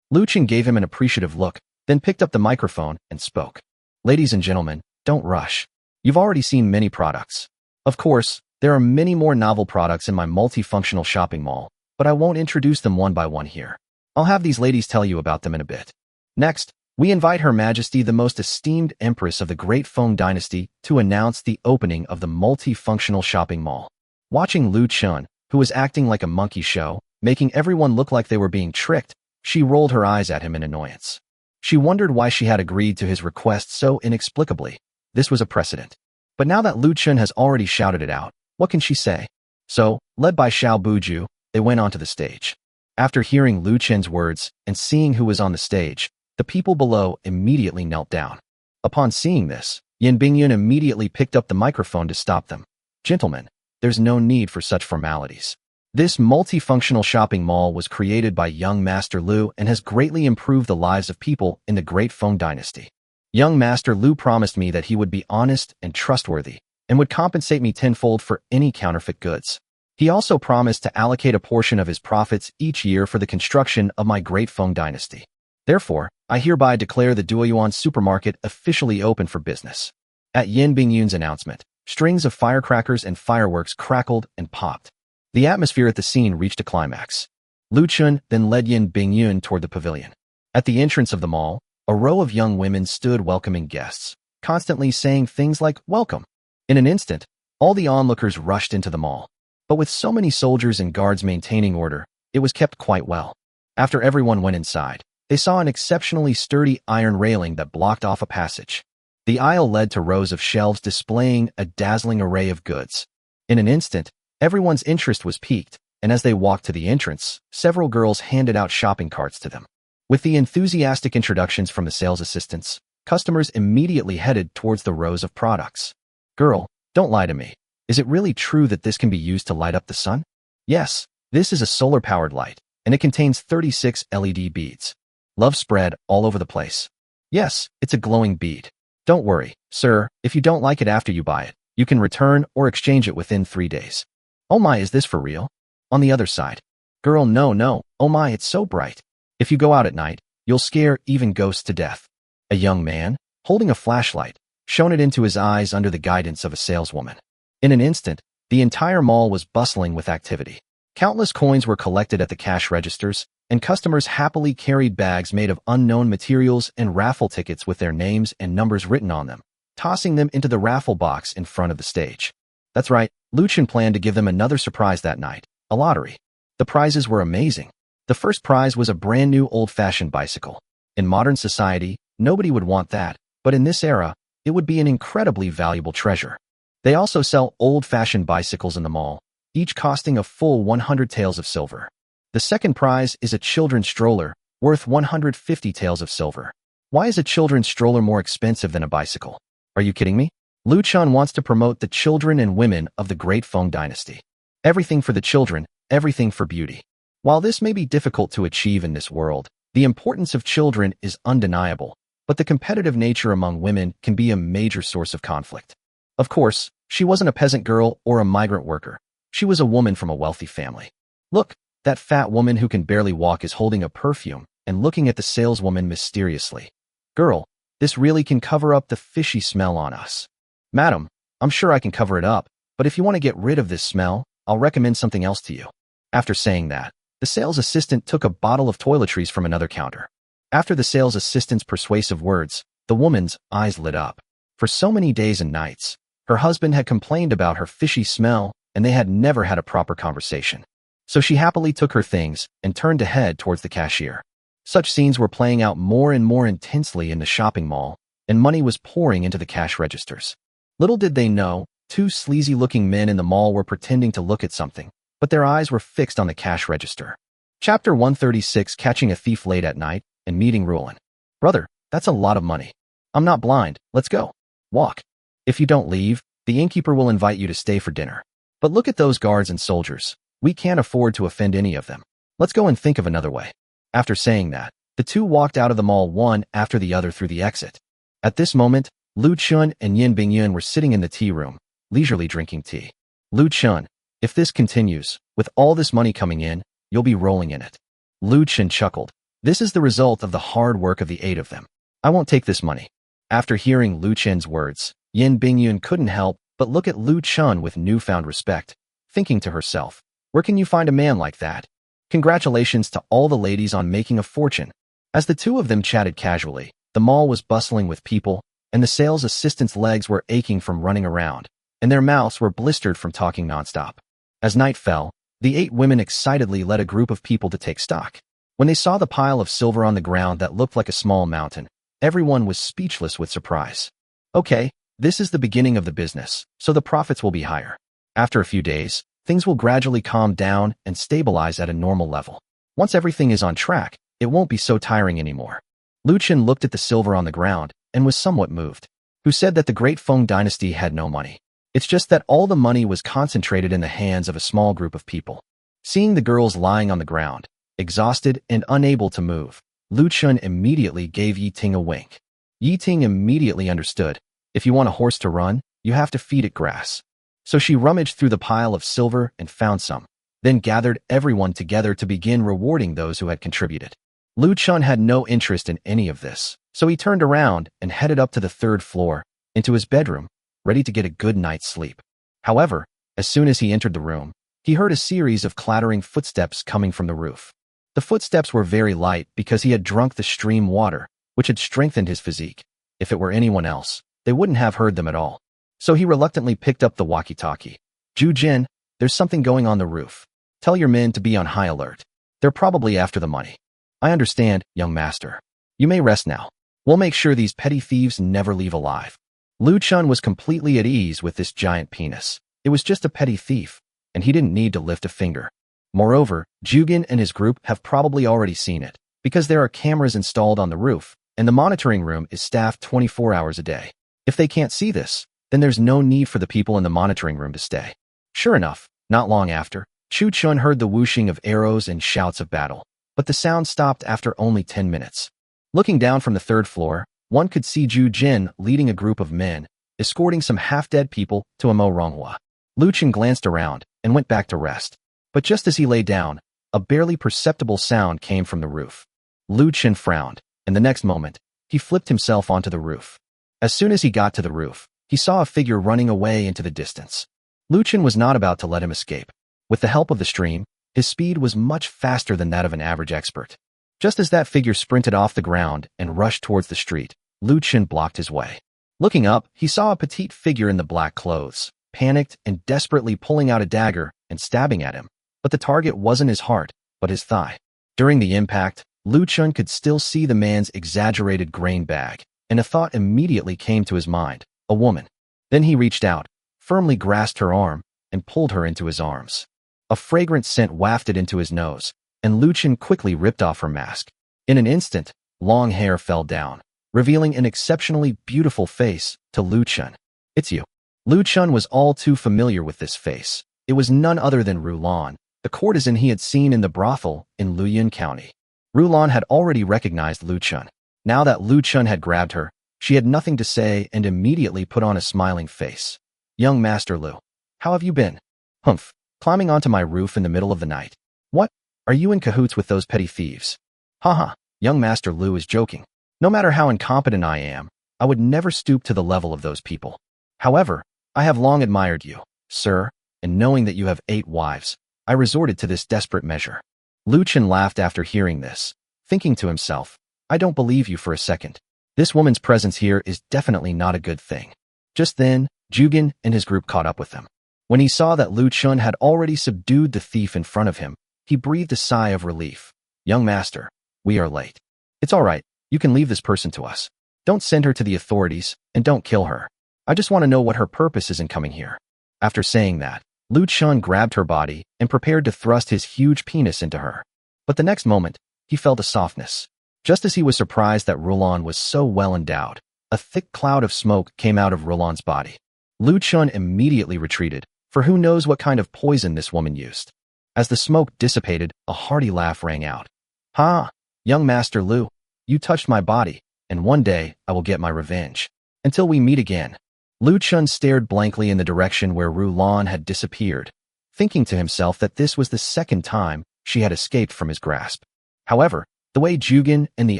Lu Chen gave him an appreciative look, then picked up the microphone and spoke. "Ladies and gentlemen, don't rush. You've already seen many products. Of course, there are many more novel products in my multifunctional shopping mall, but I won't introduce them one by one here. I'll have these ladies tell you about them in a bit. Next, we invite Her Majesty the most esteemed Empress of the Great Feng Dynasty to announce the opening of the multifunctional shopping mall." Watching Lu Chen, who was acting like a monkey show, making everyone look like they were being tricked, she rolled her eyes at him in annoyance. She wondered why she had agreed to his request so inexplicably. This was a precedent. But now that Lu Chen has already shouted it out, what can she say? So, led by Xiao Buju, they went onto the stage. After hearing Lu Chen's words and seeing who was on the stage, the people below immediately knelt down. Upon seeing this, Yan Bingyun immediately picked up the microphone to stop them. "Gentlemen, there's no need for such formalities. This multifunctional shopping mall was created by young Master Lu and has greatly improved the lives of people in the Great Feng Dynasty. Young Master Lu promised me that he would be honest and trustworthy and would compensate me tenfold for any counterfeit goods. He also promised to allocate a portion of his profits each year for the construction of my Great Feng Dynasty. Therefore, I hereby declare the Duoyuan supermarket officially open for business." At Yan Bingyun's announcement, strings of firecrackers and fireworks crackled and popped. The atmosphere at the scene reached a climax. Lu Chen then led Yan Bingyun toward the pavilion. At the entrance of the mall, a row of young women stood welcoming guests, constantly saying things like, "Welcome." In an instant, all the onlookers rushed into the mall. But with so many soldiers and guards maintaining order, it was kept quite well. After everyone went inside, they saw an exceptionally sturdy iron railing that blocked off a passage. The aisle led to rows of shelves displaying a dazzling array of goods. In an instant, everyone's interest was piqued, and as they walked to the entrance, several girls handed out shopping carts to them. With the enthusiastic introductions from the sales assistants, customers immediately headed towards the rows of products. "Girl, don't lie to me. Is it really true that this can be used to light up the sun?" "Yes, this is a solar-powered light, and it contains 36 LED beads. Love spread all over the place." "Yes, it's a glowing bead. Don't worry, sir, if you don't like it after you buy it, you can return or exchange it within 3 days." "Oh my, is this for real?" On the other side, "Girl, no, oh my, it's so bright. If you go out at night, you'll scare even ghosts to death." A young man, holding a flashlight, shone it into his eyes under the guidance of a saleswoman. In an instant, the entire mall was bustling with activity. Countless coins were collected at the cash registers, and customers happily carried bags made of unknown materials and raffle tickets with their names and numbers written on them, tossing them into the raffle box in front of the stage. That's right, Lu Chen planned to give them another surprise that night, a lottery. The prizes were amazing. The first prize was a brand new old-fashioned bicycle. In modern society, nobody would want that, but in this era, it would be an incredibly valuable treasure. They also sell old-fashioned bicycles in the mall, each costing a full 100 taels of silver. The second prize is a children's stroller, worth 150 taels of silver. Why is a children's stroller more expensive than a bicycle? Are you kidding me? Lu Chen wants to promote the children and women of the Great Feng Dynasty. Everything for the children, everything for beauty. While this may be difficult to achieve in this world, the importance of children is undeniable, but the competitive nature among women can be a major source of conflict. Of course, she wasn't a peasant girl or a migrant worker. She was a woman from a wealthy family. Look, that fat woman who can barely walk is holding a perfume and looking at the saleswoman mysteriously. "Girl, this really can cover up the fishy smell on us." "Madam, I'm sure I can cover it up, but if you want to get rid of this smell, I'll recommend something else to you." After saying that, the sales assistant took a bottle of toiletries from another counter. After the sales assistant's persuasive words, the woman's eyes lit up. For so many days and nights, her husband had complained about her fishy smell, and they had never had a proper conversation. So she happily took her things and turned to head towards the cashier. Such scenes were playing out more and more intensely in the shopping mall, and money was pouring into the cash registers. Little did they know, two sleazy-looking men in the mall were pretending to look at something, but their eyes were fixed on the cash register. Chapter 136, Catching a Thief Late at Night and Meeting Rulon. Brother, that's a lot of money. I'm not blind, let's go. Walk. If you don't leave, the innkeeper will invite you to stay for dinner. But look at those guards and soldiers. We can't afford to offend any of them. Let's go and think of another way. After saying that, the two walked out of the mall one after the other through the exit. At this moment, Lu Chen and Yin Bingyun were sitting in the tea room, leisurely drinking tea. Lu Chen, if this continues, with all this money coming in, you'll be rolling in it. Lu Chen chuckled. This is the result of the hard work of the 8 of them. I won't take this money. After hearing Lu Chen's words, Yin Bingyun couldn't help but look at Lu Chen with newfound respect, thinking to herself, where can you find a man like that? Congratulations to all the ladies on making a fortune. As the two of them chatted casually, the mall was bustling with people, and the sales assistants' legs were aching from running around, and their mouths were blistered from talking nonstop. As night fell, the 8 women excitedly led a group of people to take stock. When they saw the pile of silver on the ground that looked like a small mountain, everyone was speechless with surprise. Okay, this is the beginning of the business, so the profits will be higher. After a few days, things will gradually calm down and stabilize at a normal level. Once everything is on track, it won't be so tiring anymore. Lu Chen looked at the silver on the ground and was somewhat moved. Who said that the Great Feng dynasty had no money? It's just that all the money was concentrated in the hands of a small group of people. Seeing the girls lying on the ground, exhausted and unable to move, Lu Chen immediately gave Yi Ting a wink. Yi Ting immediately understood. If you want a horse to run, you have to feed it grass. So she rummaged through the pile of silver and found some, then gathered everyone together to begin rewarding those who had contributed. Lu Chen had no interest in any of this, so he turned around and headed up to the 3rd floor, into his bedroom, ready to get a good night's sleep. However, as soon as he entered the room, he heard a series of clattering footsteps coming from the roof. The footsteps were very light because he had drunk the stream water, which had strengthened his physique. If it were anyone else, they wouldn't have heard them at all. So he reluctantly picked up the walkie-talkie. Zhu Jin, there's something going on the roof. Tell your men to be on high alert. They're probably after the money. I understand, young master. You may rest now. We'll make sure these petty thieves never leave alive. Lu Chen was completely at ease with this giant penis. It was just a petty thief, and he didn't need to lift a finger. Moreover, Jugin and his group have probably already seen it, because there are cameras installed on the roof, and the monitoring room is staffed 24 hours a day. If they can't see this, then there's no need for the people in the monitoring room to stay. Sure enough, not long after, Chu Chun heard the whooshing of arrows and shouts of battle, but the sound stopped after only 10 minutes. Looking down from the 3rd floor, one could see Zhu Jin leading a group of men, escorting some half-dead people to a manhwa. Lu Chen glanced around and went back to rest. But just as he lay down, a barely perceptible sound came from the roof. Lu Chen frowned, and the next moment, he flipped himself onto the roof. As soon as he got to the roof, he saw a figure running away into the distance. Lu Chen was not about to let him escape. With the help of the stream, his speed was much faster than that of an average expert. Just as that figure sprinted off the ground and rushed towards the street, Lu Chen blocked his way. Looking up, he saw a petite figure in the black clothes, panicked and desperately pulling out a dagger and stabbing at him. But the target wasn't his heart, but his thigh. During the impact, Lu Chen could still see the man's exaggerated grain bag, and a thought immediately came to his mind, a woman. Then he reached out, firmly grasped her arm, and pulled her into his arms. A fragrant scent wafted into his nose, and Lu Chen quickly ripped off her mask. In an instant, long hair fell down, revealing an exceptionally beautiful face to Lu Chen. It's you. Lu Chen was all too familiar with this face. It was none other than Rulon, the courtesan he had seen in the brothel in Luoyuan County. Rulon had already recognized Lu Chen. Now that Lu Chen had grabbed her, she had nothing to say and immediately put on a smiling face. Young Master Lu, how have you been? Humph, climbing onto my roof in the middle of the night. What? Are you in cahoots with those petty thieves? Haha, young Master Lu is joking. No matter how incompetent I am, I would never stoop to the level of those people. However, I have long admired you, sir, and knowing that you have 8 wives, I resorted to this desperate measure. Lu Chen laughed after hearing this, thinking to himself, I don't believe you for a second. This woman's presence here is definitely not a good thing. Just then, Jugin and his group caught up with them. When he saw that Lu Chen had already subdued the thief in front of him, he breathed a sigh of relief. Young master, we are late. It's all right, you can leave this person to us. Don't send her to the authorities, and don't kill her. I just want to know what her purpose is in coming here." After saying that, Lu Chen grabbed her body and prepared to thrust his huge penis into her. But the next moment, he felt a softness. Just as he was surprised that Rulan was so well endowed, a thick cloud of smoke came out of Rulan's body. Lu Chen immediately retreated, for who knows what kind of poison this woman used. As the smoke dissipated, a hearty laugh rang out. "Ha! Young Master Lu, you touched my body, and one day I will get my revenge. Until we meet again." Lu Chen stared blankly in the direction where Rulan had disappeared, thinking to himself that this was the second time she had escaped from his grasp. However, the way Jugan and the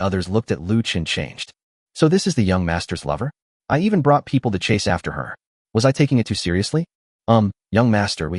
others looked at Lu Chen changed. "So this is the young master's lover? I even brought people to chase after her. Was I taking it too seriously? Young master,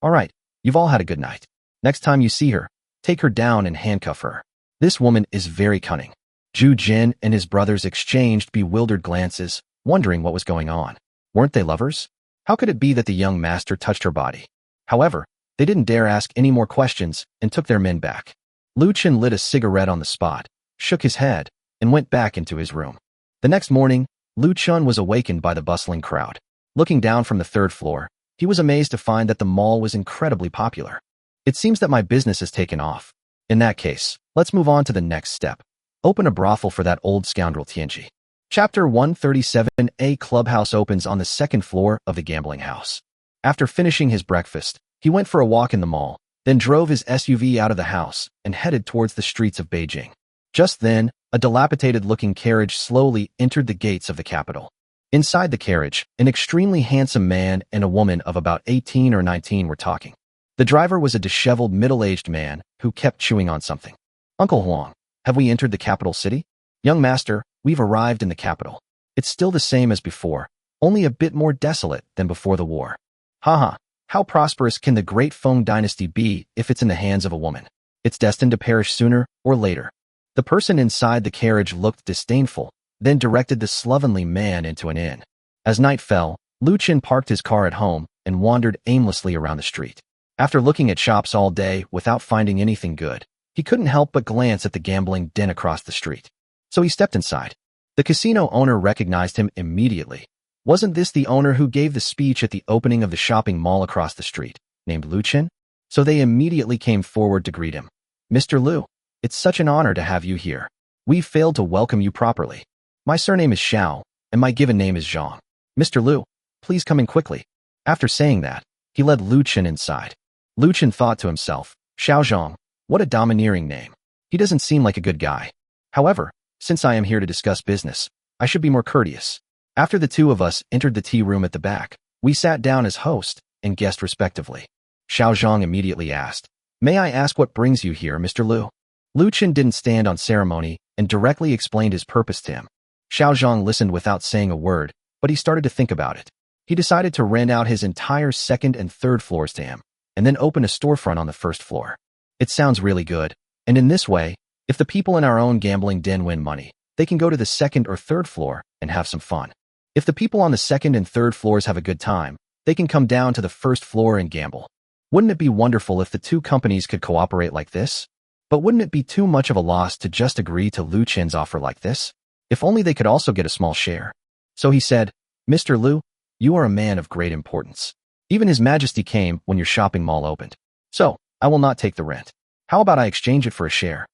All right, you've all had a good night. Next time you see her, take her down and handcuff her. This woman is very cunning." Zhu Jin and his brothers exchanged bewildered glances, wondering what was going on. Weren't they lovers? How could it be that the young master touched her body? However, they didn't dare ask any more questions and took their men back. Lu Chen lit a cigarette on the spot, shook his head, and went back into his room. The next morning, Lu Chen was awakened by the bustling crowd. Looking down from the third floor, he was amazed to find that the mall was incredibly popular. "It seems that my business has taken off. In that case, let's move on to the next step. Open a brothel for that old scoundrel Tianji." Chapter 137. A clubhouse opens on the second floor of the gambling house. After finishing his breakfast, he went for a walk in the mall, then drove his SUV out of the house and headed towards the streets of Beijing. Just then, a dilapidated-looking carriage slowly entered the gates of the capital. Inside the carriage, an extremely handsome man and a woman of about 18 or 19 were talking. The driver was a disheveled middle-aged man who kept chewing on something. "Uncle Huang, have we entered the capital city?" "Young master, we've arrived in the capital. It's still the same as before, only a bit more desolate than before the war." "Haha, how prosperous can the great Feng dynasty be if it's in the hands of a woman? It's destined to perish sooner or later." The person inside the carriage looked disdainful, then directed the slovenly man into an inn. As night fell, Lu Chen parked his car at home and wandered aimlessly around the street. After looking at shops all day without finding anything good, he couldn't help but glance at the gambling den across the street. So he stepped inside. The casino owner recognized him immediately. Wasn't this the owner who gave the speech at the opening of the shopping mall across the street, named Lu Chen? So they immediately came forward to greet him. "Mr. Lu, it's such an honor to have you here. We've failed to welcome you properly. My surname is Xiao, and my given name is Zhang. Mr. Lu, please come in quickly." After saying that, he led Lu Chen inside. Lu Chen thought to himself, "Xiao Zhang, what a domineering name. He doesn't seem like a good guy. However, since I am here to discuss business, I should be more courteous." After the two of us entered the tea room at the back, we sat down as host and guest respectively. Xiao Zhang immediately asked, "May I ask what brings you here, Mr. Lu?" Lu Chen didn't stand on ceremony and directly explained his purpose to him. Xiao Zhang listened without saying a word, but he started to think about it. He decided to rent out his entire second and third floors to him, and then open a storefront on the first floor. It sounds really good, and in this way, if the people in our own gambling den win money, they can go to the second or third floor and have some fun. If the people on the second and third floors have a good time, they can come down to the first floor and gamble. Wouldn't it be wonderful if the two companies could cooperate like this? But wouldn't it be too much of a loss to just agree to Lu Chen's offer like this? If only they could also get a small share. So he said, "Mr. Lu, you are a man of great importance. Even His Majesty came when your shopping mall opened. So, I will not take the rent. How about I exchange it for a share?"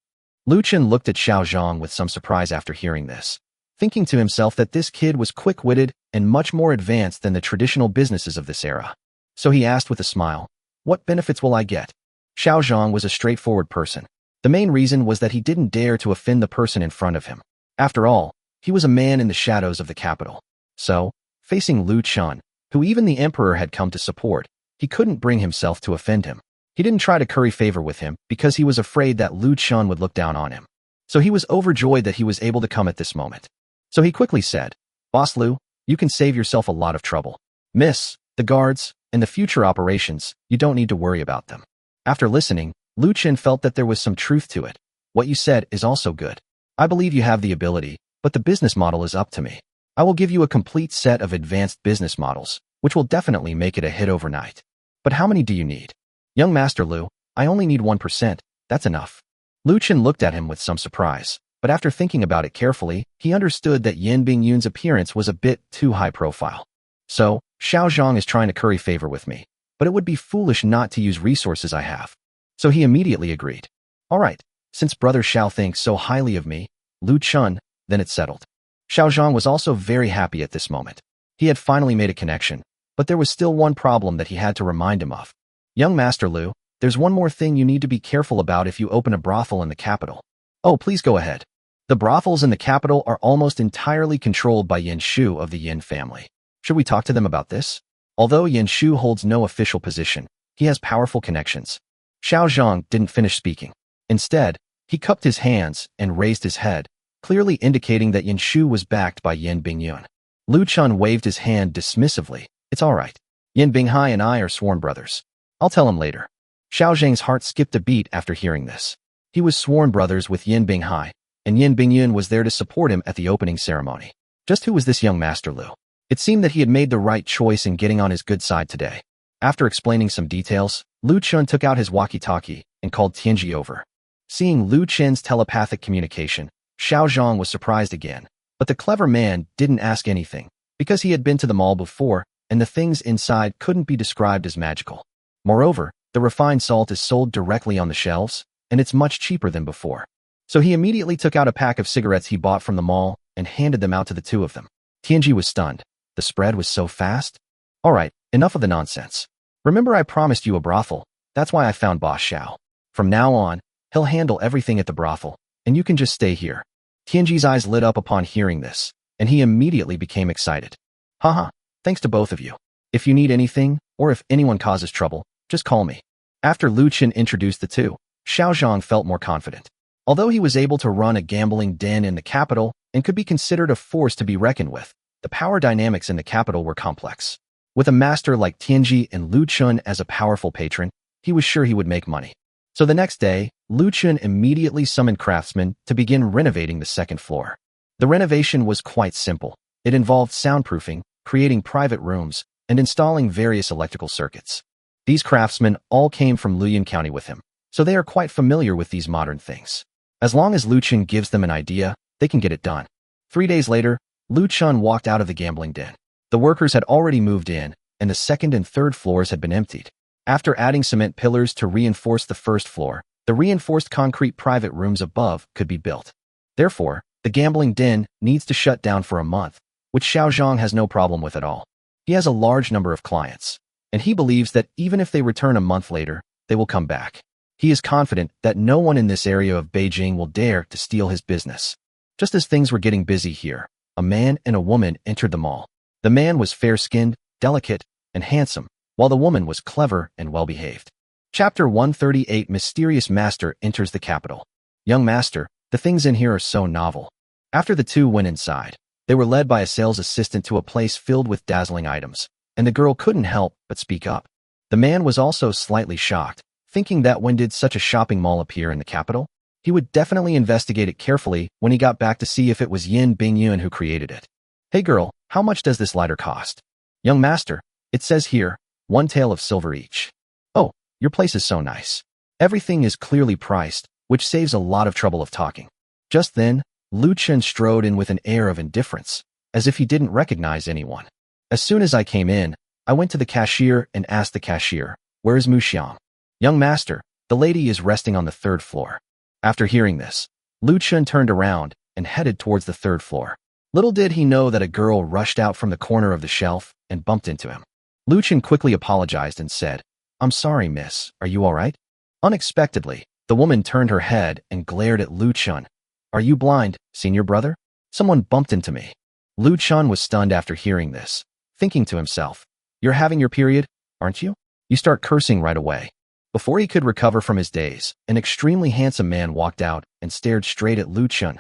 Lu Chen looked at Xiao Zhang with some surprise after hearing this, thinking to himself that this kid was quick-witted and much more advanced than the traditional businesses of this era. So he asked with a smile, "What benefits will I get?" Xiao Zhang was a straightforward person. The main reason was that he didn't dare to offend the person in front of him. After all, he was a man in the shadows of the capital. So, facing Lu Chen, who even the emperor had come to support, he couldn't bring himself to offend him. He didn't try to curry favor with him because he was afraid that Lu Chen would look down on him. So he was overjoyed that he was able to come at this moment. So he quickly said, "Boss Lu, you can save yourself a lot of trouble. Miss, the guards, and the future operations, you don't need to worry about them." After listening, Lu Chen felt that there was some truth to it. "What you said is also good. I believe you have the ability, but the business model is up to me. I will give you a complete set of advanced business models, which will definitely make it a hit overnight. But how many do you need?" "Young Master Lu, I only need 1%, that's enough." Lu Chen looked at him with some surprise, But after thinking about it carefully, he understood that Yin Bingyun's appearance was a bit too high profile. So, Xiao Zhang is trying to curry favor with me, but it would be foolish not to use resources I have. So he immediately agreed. All right, since brother Xiao thinks so highly of me, Lu Chen, then it's settled. Xiao Zhang was also very happy at this moment. He had finally made a connection, but there was still one problem that he had to remind him of. Young Master Lu, there's one more thing you need to be careful about if you open a brothel in the capital. Oh, please go ahead. The brothels in the capital are almost entirely controlled by Yin Shu of the Yin family. Should we talk to them about this? Although Yin Shu holds no official position, he has powerful connections. Xiao Zhang didn't finish speaking. Instead, he cupped his hands and raised his head, clearly indicating that Yin Shu was backed by Yin Bingyun. Lu Chen waved his hand dismissively. It's all right. Yin Binghai and I are sworn brothers. I'll tell him later. Xiao Zhang's heart skipped a beat after hearing this. He was sworn brothers with Yin Binghai, and Yin Bingyun was there to support him at the opening ceremony. Just who was this young Master Lu? It seemed that he had made the right choice in getting on his good side today. After explaining some details, Lu Chen took out his walkie-talkie and called Tianji over. Seeing Lu Chen's telepathic communication, Xiao Zhang was surprised again, but the clever man didn't ask anything, because he had been to the mall before, and the things inside couldn't be described as magical. Moreover, the refined salt is sold directly on the shelves, and it's much cheaper than before. So he immediately took out a pack of cigarettes he bought from the mall and handed them out to the two of them. Tianji was stunned. The spread was so fast? All right, enough of the nonsense. Remember I promised you a brothel. That's why I found Boss Xiao. From now on, he'll handle everything at the brothel, and you can just stay here. Tianji's eyes lit up upon hearing this, and he immediately became excited. Haha, thanks to both of you. If you need anything, or if anyone causes trouble, just call me. After Lu Chen introduced the two, Xiao Zhang felt more confident. Although he was able to run a gambling den in the capital and could be considered a force to be reckoned with, the power dynamics in the capital were complex. With a master like Tianji and Lu Chen as a powerful patron, he was sure he would make money. So the next day, Lu Chen immediately summoned craftsmen to begin renovating the second floor. The renovation was quite simple. It involved soundproofing, creating private rooms, and installing various electrical circuits. These craftsmen all came from Luyan County with him, so they are quite familiar with these modern things. As long as Lu Chen gives them an idea, they can get it done. 3 days later, Lu Chen walked out of the gambling den. The workers had already moved in, and the second and third floors had been emptied. After adding cement pillars to reinforce the first floor, the reinforced concrete private rooms above could be built. Therefore, the gambling den needs to shut down for a month, which Xiao Zhang has no problem with at all. He has a large number of clients, and he believes that even if they return a month later, they will come back. He is confident that no one in this area of Beijing will dare to steal his business. Just as things were getting busy here, a man and a woman entered the mall. The man was fair-skinned, delicate, and handsome, while the woman was clever and well-behaved. Chapter 138 Mysterious Master enters the capital. Young Master, the things in here are so novel. After the two went inside, they were led by a sales assistant to a place filled with dazzling items, and the girl couldn't help but speak up. The man was also slightly shocked, thinking that when did such a shopping mall appear in the capital? He would definitely investigate it carefully when he got back to see if it was Yin Bingyun who created it. Hey girl, how much does this lighter cost? Young Master, it says here, 1 tael of silver each. Oh, your place is so nice. Everything is clearly priced, which saves a lot of trouble of talking. Just then, Lu Chen strode in with an air of indifference, as if he didn't recognize anyone. As soon as I came in, I went to the cashier and asked the cashier, where is Mu Xiang? Young Master, the lady is resting on the 3rd floor. After hearing this, Lu Chen turned around and headed towards the 3rd floor. Little did he know that a girl rushed out from the corner of the shelf and bumped into him. Lu Chen quickly apologized and said, I'm sorry, miss, are you all right? Unexpectedly, the woman turned her head and glared at Lu Chen. Are you blind, senior brother? Someone bumped into me. Lu Chen was stunned after hearing this, thinking to himself, you're having your period, aren't you? You start cursing right away. Before he could recover from his daze, an extremely handsome man walked out and stared straight at Lu Chen.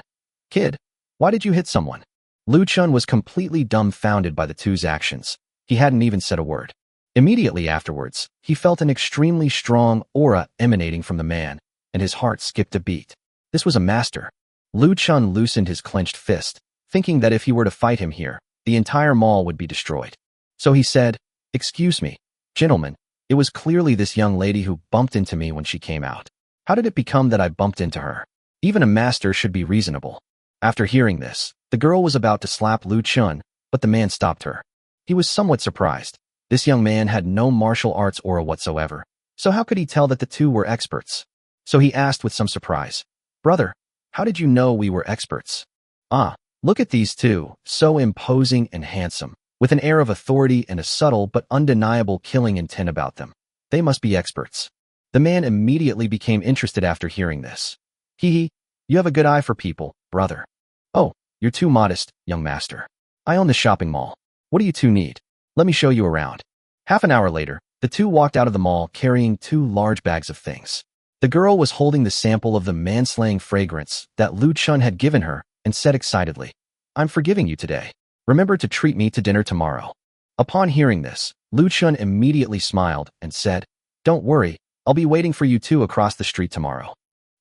Kid, why did you hit someone? Lu Chen was completely dumbfounded by the two's actions. He hadn't even said a word. Immediately afterwards, he felt an extremely strong aura emanating from the man, and his heart skipped a beat. This was a master. Lu Chen loosened his clenched fist, thinking that if he were to fight him here, the entire mall would be destroyed. So he said, Excuse me, gentlemen, it was clearly this young lady who bumped into me when she came out. How did it become that I bumped into her? Even a master should be reasonable. After hearing this, the girl was about to slap Lu Chen, but the man stopped her. He was somewhat surprised. This young man had no martial arts aura whatsoever, so how could he tell that the two were experts? So he asked with some surprise, "Brother, how did you know we were experts?" "Ah, look at these two, so imposing and handsome, with an air of authority and a subtle but undeniable killing intent about them. They must be experts." The man immediately became interested after hearing this. "Hee, you have a good eye for people, brother." "Oh, you're too modest, young master. I own the shopping mall. What do you two need? Let me show you around." Half an hour later, the two walked out of the mall carrying 2 large bags of things. The girl was holding the sample of the manslaying fragrance that Lu Chen had given her and said excitedly, "I'm forgiving you today. Remember to treat me to dinner tomorrow." Upon hearing this, Lu Chen immediately smiled and said, "Don't worry, I'll be waiting for you two across the street tomorrow."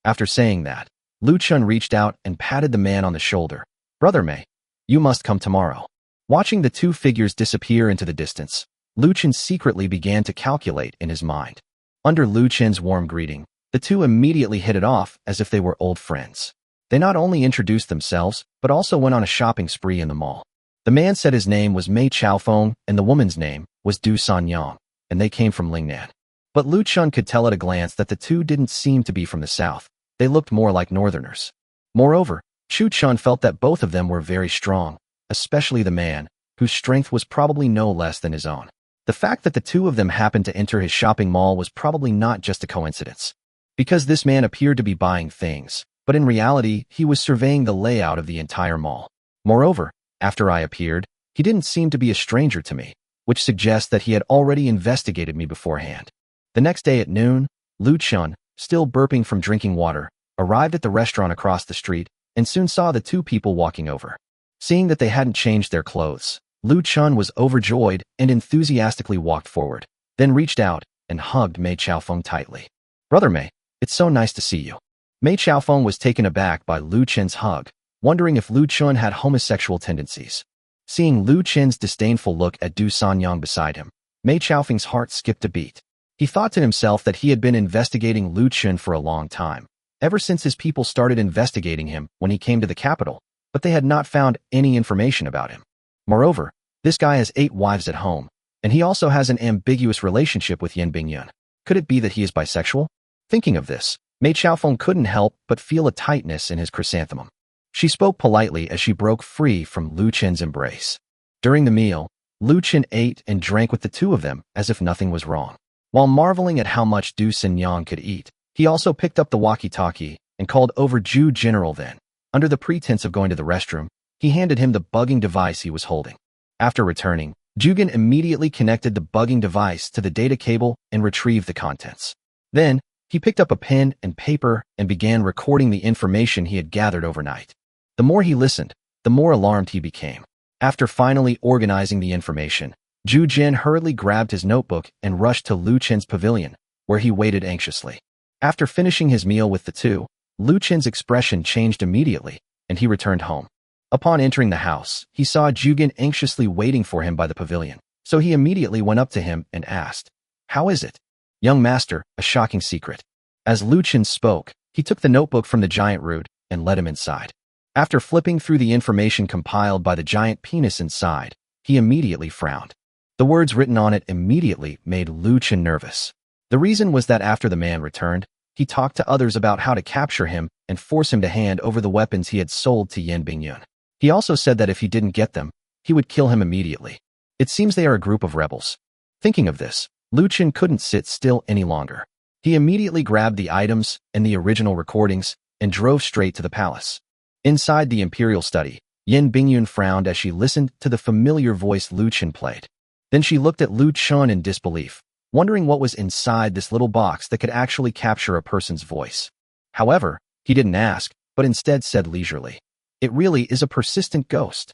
After saying that, Lu Chen reached out and patted the man on the shoulder. "Brother Mei, you must come tomorrow." Watching the 2 figures disappear into the distance, Lu Chen secretly began to calculate in his mind. Under Lu Chen's warm greeting, the two immediately hit it off as if they were old friends. They not only introduced themselves, but also went on a shopping spree in the mall. The man said his name was Mei Chaofeng and the woman's name was Du Sanyang, and they came from Lingnan. But Lu Chen could tell at a glance that the two didn't seem to be from the south. They looked more like northerners. Moreover, Chu Chun felt that both of them were very strong, especially the man, whose strength was probably no less than his own. The fact that the two of them happened to enter his shopping mall was probably not just a coincidence. Because this man appeared to be buying things, but in reality, he was surveying the layout of the entire mall. Moreover, after I appeared, he didn't seem to be a stranger to me, which suggests that he had already investigated me beforehand. The next day at noon, Lu Chen, still burping from drinking water, arrived at the restaurant across the street and soon saw the 2 people walking over. Seeing that they hadn't changed their clothes, Lu Chen was overjoyed and enthusiastically walked forward, then reached out and hugged Mei Chaofeng tightly. "Brother Mei, it's so nice to see you." Mei Chaofeng was taken aback by Lu Chen's hug, wondering if Lu Chen had homosexual tendencies. Seeing Lu Chen's disdainful look at Du Sanyang beside him, Mei Chaofeng's heart skipped a beat. He thought to himself that he had been investigating Lu Chen for a long time, ever since his people started investigating him when he came to the capital, but they had not found any information about him. Moreover, this guy has 8 wives at home, and he also has an ambiguous relationship with Yan Bingyun. Could it be that he is bisexual? Thinking of this, Mei Chaofeng couldn't help but feel a tightness in his chrysanthemum. She spoke politely as she broke free from Lu Chen's embrace. During the meal, Lu Chen ate and drank with the 2 of them as if nothing was wrong. While marveling at how much Du Sanyang could eat, he also picked up the walkie-talkie and called over Zhu General then. Under the pretense of going to the restroom, he handed him the bugging device he was holding. After returning, Jugan immediately connected the bugging device to the data cable and retrieved the contents. Then, he picked up a pen and paper and began recording the information he had gathered overnight. The more he listened, the more alarmed he became. After finally organizing the information, Zhu Jin hurriedly grabbed his notebook and rushed to Lu Chen's pavilion, where he waited anxiously. After finishing his meal with the 2, Lu Chen's expression changed immediately, and he returned home. Upon entering the house, he saw Jugan anxiously waiting for him by the pavilion, so he immediately went up to him and asked, "How is it?" "Young master, a shocking secret." As Lu Chen spoke, he took the notebook from the giant root and led him inside. After flipping through the information compiled by the giant penis inside, he immediately frowned. The words written on it immediately made Lu Chen nervous. The reason was that after the man returned, he talked to others about how to capture him and force him to hand over the weapons he had sold to Yan Bingyun. He also said that if he didn't get them, he would kill him immediately. It seems they are a group of rebels. Thinking of this, Lu Chen couldn't sit still any longer. He immediately grabbed the items and the original recordings and drove straight to the palace. Inside the imperial study, Yan Bingyun frowned as she listened to the familiar voice Lu Chen played. Then she looked at Lu Chen in disbelief, wondering what was inside this little box that could actually capture a person's voice. However, he didn't ask, but instead said leisurely, "It really is a persistent ghost."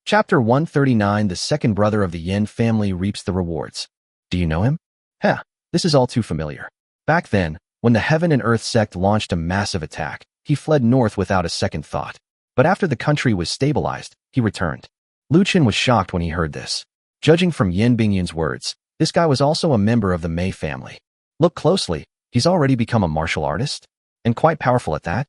Chapter 139. The second brother of the Yin family reaps the rewards. Do you know him? Heh, this is all too familiar. Back then, when the Heaven and Earth sect launched a massive attack, he fled north without a second thought. But after the country was stabilized, he returned. Lu Chen was shocked when he heard this. Judging from Yan Bingyun's words, this guy was also a member of the Mei family. Look closely, he's already become a martial artist? And quite powerful at that?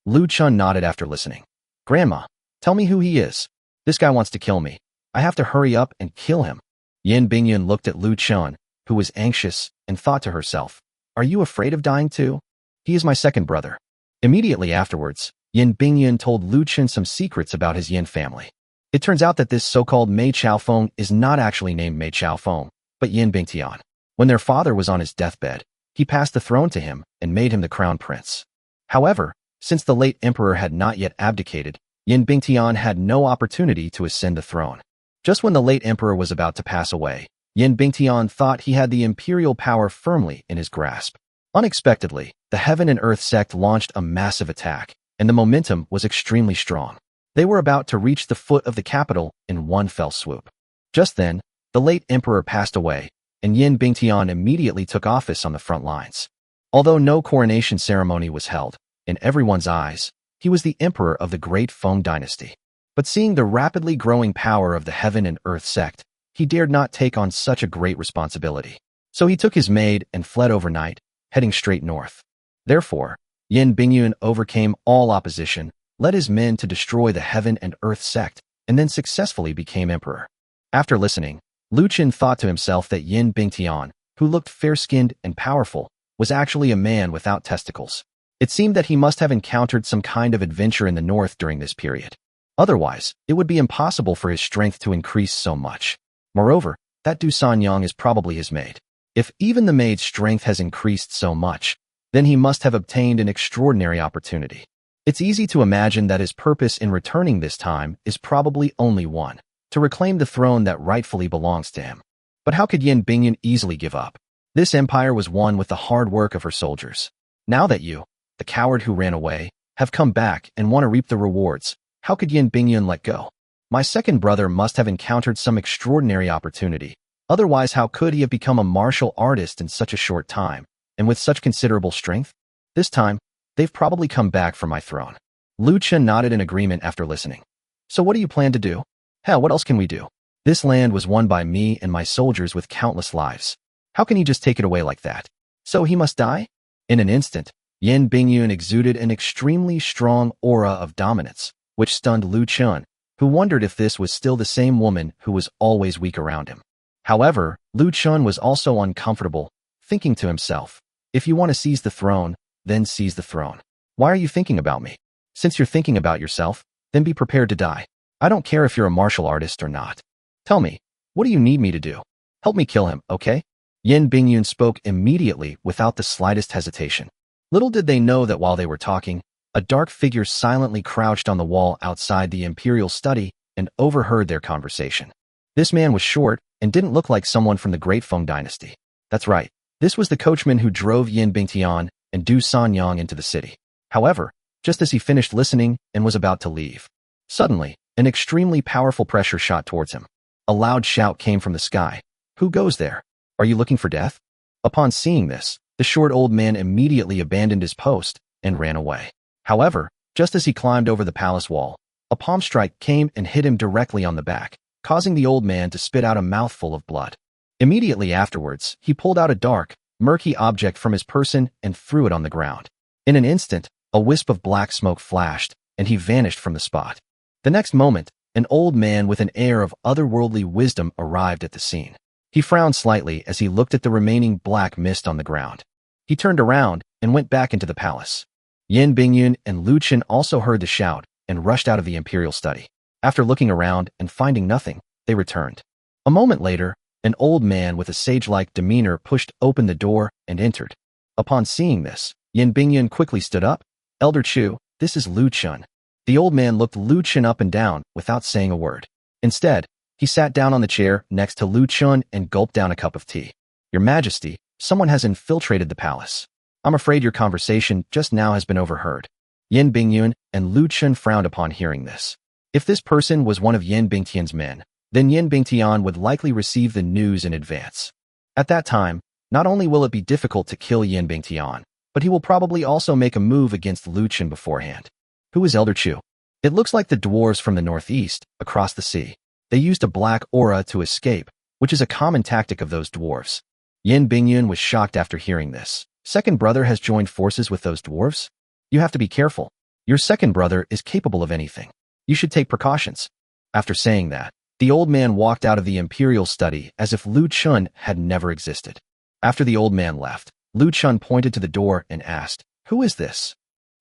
Lu Chen nodded after listening. Grandma, tell me who he is. This guy wants to kill me. I have to hurry up and kill him. Yin Bingyun looked at Lu Chen, who was anxious, and thought to herself, are you afraid of dying too? He is my second brother. Immediately afterwards, Yin Bingyun told Lu Chen some secrets about his Yin family. It turns out that this so-called Mei Chaofeng is not actually named Mei Chaofeng, but Yin Bingtian. When their father was on his deathbed, he passed the throne to him and made him the crown prince. However, since the late emperor had not yet abdicated, Yin Bingtian had no opportunity to ascend the throne. Just when the late emperor was about to pass away, Yin Bingtian thought he had the imperial power firmly in his grasp. Unexpectedly, the Heaven and Earth sect launched a massive attack, and the momentum was extremely strong. They were about to reach the foot of the capital in one fell swoop. Just then, the late emperor passed away, and Yin Bingtian immediately took office on the front lines. Although no coronation ceremony was held, in everyone's eyes, he was the emperor of the great Feng dynasty. But seeing the rapidly growing power of the Heaven and Earth sect, he dared not take on such a great responsibility. So he took his maid and fled overnight, heading straight north. Therefore, Yin Bingyun overcame all opposition, led his men to destroy the Heaven and Earth sect, and then successfully became emperor. After listening, Lu Chen thought to himself that Yin Bingtian, who looked fair-skinned and powerful, was actually a man without testicles. It seemed that he must have encountered some kind of adventure in the north during this period. Otherwise, it would be impossible for his strength to increase so much. Moreover, that Du Sanyang is probably his maid. If even the maid's strength has increased so much, then he must have obtained an extraordinary opportunity. It's easy to imagine that his purpose in returning this time is probably only one: to reclaim the throne that rightfully belongs to him. But how could Yin Bingyun easily give up? This empire was won with the hard work of her soldiers. Now that you, the coward who ran away, have come back and want to reap the rewards, how could Yin Bingyun let go? My second brother must have encountered some extraordinary opportunity. Otherwise, how could he have become a martial artist in such a short time, and with such considerable strength? This time, they've probably come back for my throne. Lu Chen nodded in agreement after listening. So what do you plan to do? Hell, what else can we do? This land was won by me and my soldiers with countless lives. How can he just take it away like that? So he must die? In an instant, Yin Bingyun exuded an extremely strong aura of dominance, which stunned Lu Chen, who wondered if this was still the same woman who was always weak around him. However, Lu Chen was also uncomfortable, thinking to himself, if you want to seize the throne, then seize the throne. Why are you thinking about me? Since you're thinking about yourself, then be prepared to die. I don't care if you're a martial artist or not. Tell me, what do you need me to do? Help me kill him, okay? Yin Bingyun spoke immediately without the slightest hesitation. Little did they know that while they were talking, a dark figure silently crouched on the wall outside the imperial study and overheard their conversation. This man was short and didn't look like someone from the great Feng dynasty. That's right, this was the coachman who drove Yin Bingtian and Du Sanyang into the city. However, just as he finished listening and was about to leave, suddenly, an extremely powerful pressure shot towards him. A loud shout came from the sky. Who goes there? Are you looking for death? Upon seeing this, the short old man immediately abandoned his post and ran away. However, just as he climbed over the palace wall, a palm strike came and hit him directly on the back, causing the old man to spit out a mouthful of blood. Immediately afterwards, he pulled out a dark, murky object from his person and threw it on the ground. In an instant, a wisp of black smoke flashed, and he vanished from the spot. The next moment, an old man with an air of otherworldly wisdom arrived at the scene. He frowned slightly as he looked at the remaining black mist on the ground. He turned around and went back into the palace. Yin Bingyun and Lu Chen also heard the shout and rushed out of the imperial study. After looking around and finding nothing, they returned. A moment later, an old man with a sage-like demeanor pushed open the door and entered. Upon seeing this, Yin Bingyun quickly stood up. Elder Chu, this is Lu Chen. The old man looked Lu Chen up and down without saying a word. Instead, he sat down on the chair next to Lu Chen and gulped down a cup of tea. Your Majesty, someone has infiltrated the palace. I'm afraid your conversation just now has been overheard. Yin Bingyun and Lu Chen frowned upon hearing this. If this person was one of Yin Bingtian's men, then Yin Bingtian would likely receive the news in advance. At that time, not only will it be difficult to kill Yin Bingtian, but he will probably also make a move against Lu Chen beforehand. Who is Elder Chu? It looks like the dwarves from the northeast, across the sea. They used a black aura to escape, which is a common tactic of those dwarves. Yin Bingyun was shocked after hearing this. Second brother has joined forces with those dwarves? You have to be careful. Your second brother is capable of anything. You should take precautions. After saying that, the old man walked out of the imperial study as if Lu Chen had never existed. After the old man left, Lu Chen pointed to the door and asked, "Who is this?"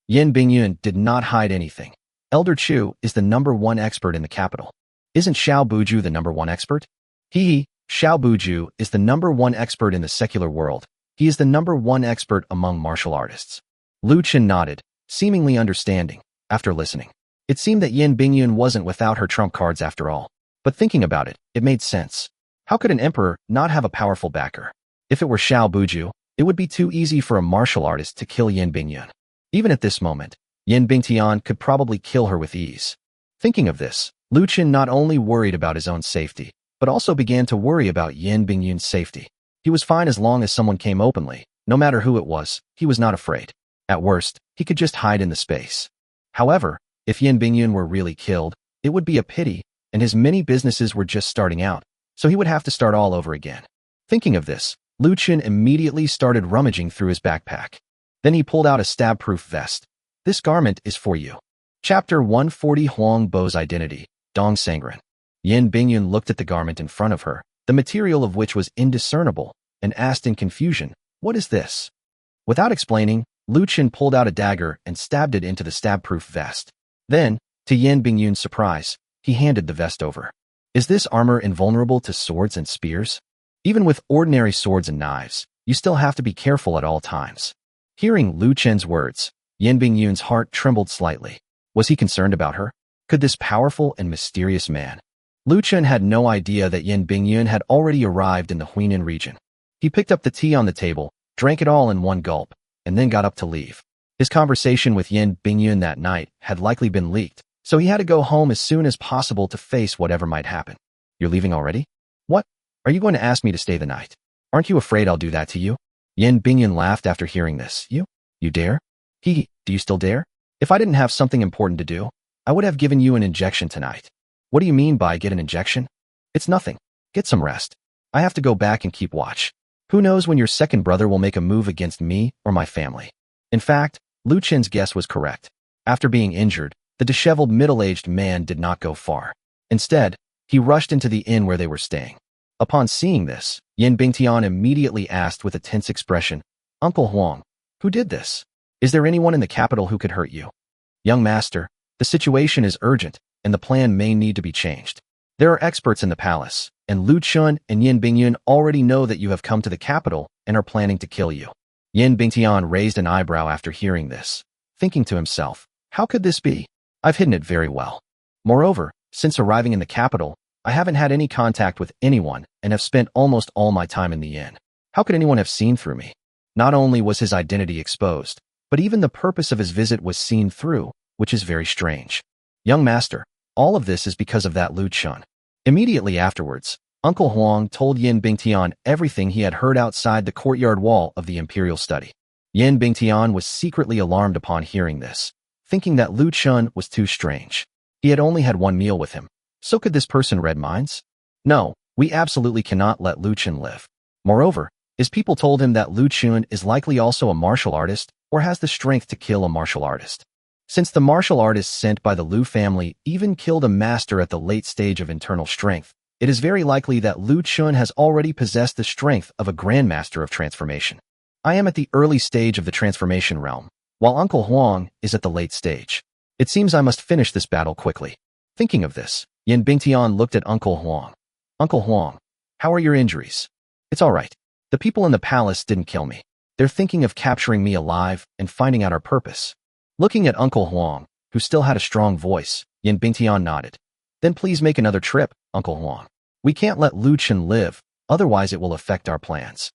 Yin Bingyun did not hide anything. Elder Chu is the #1 expert in the capital. Isn't Xiao Buju the #1 expert? Xiao Buju is the #1 expert in the secular world. He is the #1 expert among martial artists. Lu Chen nodded, seemingly understanding, after listening. It seemed that Yin Bingyun wasn't without her trump cards after all. But thinking about it, it made sense. How could an emperor not have a powerful backer? If it were Xiao Buju, it would be too easy for a martial artist to kill Yin Bingyun. Even at this moment, Yin Bingtian could probably kill her with ease. Thinking of this, Lu Chen not only worried about his own safety, but also began to worry about Yin Bingyun's safety. He was fine as long as someone came openly. No matter who it was, he was not afraid. At worst, he could just hide in the space. However, if Yin Bingyun were really killed, it would be a pity, and his many businesses were just starting out, so he would have to start all over again. Thinking of this, Lu Chen immediately started rummaging through his backpack. Then he pulled out a stab-proof vest. This garment is for you. Chapter 140 Huang Bo's Identity, Dong Sangren. Yin Bingyun looked at the garment in front of her, the material of which was indiscernible, and asked in confusion, "What is this?" Without explaining, Lu Chen pulled out a dagger and stabbed it into the stab-proof vest. Then, to Yin Bingyun's surprise, he handed the vest over. Is this armor invulnerable to swords and spears? Even with ordinary swords and knives, you still have to be careful at all times. Hearing Lu Chen's words, Yin Bingyun's heart trembled slightly. Was he concerned about her? Could this powerful and mysterious man? Lu Chen had no idea that Yin Bingyun had already arrived in the Huinan region. He picked up the tea on the table, drank it all in one gulp, and then got up to leave. His conversation with Yin Bingyun that night had likely been leaked, so he had to go home as soon as possible to face whatever might happen. You're leaving already? What? Are you going to ask me to stay the night? Aren't you afraid I'll do that to you? Yin Bingyun laughed after hearing this. You dare? Do you still dare? If I didn't have something important to do, I would have given you an injection tonight. What do you mean by get an injection? It's nothing. Get some rest. I have to go back and keep watch. Who knows when your second brother will make a move against me or my family. In fact, Lu Chen's guess was correct. After being injured, the disheveled middle-aged man did not go far. Instead, he rushed into the inn where they were staying. Upon seeing this, Yin Bingtian immediately asked with a tense expression, "Uncle Huang, who did this? Is there anyone in the capital who could hurt you?" "Young master, the situation is urgent, and the plan may need to be changed. There are experts in the palace, and Lu Chen and Yin Bingyun already know that you have come to the capital and are planning to kill you." Yin Bingtian raised an eyebrow after hearing this, thinking to himself, how could this be? I've hidden it very well. Moreover, since arriving in the capital, I haven't had any contact with anyone and have spent almost all my time in the inn. How could anyone have seen through me? Not only was his identity exposed, but even the purpose of his visit was seen through, which is very strange. Young master, all of this is because of that Lu Chen. Immediately afterwards, Uncle Huang told Yin Bingtian everything he had heard outside the courtyard wall of the imperial study. Yin Bingtian was secretly alarmed upon hearing this, thinking that Lu Chen was too strange. He had only had one meal with him. So could this person read minds? No, we absolutely cannot let Lu Chen live. Moreover, his people told him that Lu Chen is likely also a martial artist or has the strength to kill a martial artist. Since the martial artists sent by the Lu family even killed a master at the late stage of internal strength, it is very likely that Lu Chen has already possessed the strength of a grandmaster of transformation. I am at the early stage of the transformation realm, while Uncle Huang is at the late stage. It seems I must finish this battle quickly. Thinking of this, Yin Bingtian looked at Uncle Huang. Uncle Huang, how are your injuries? It's all right. The people in the palace didn't kill me. They're thinking of capturing me alive and finding out our purpose. Looking at Uncle Huang, who still had a strong voice, Yin Bingtian nodded. Then please make another trip, Uncle Huang. We can't let Lu Chen live, otherwise it will affect our plans.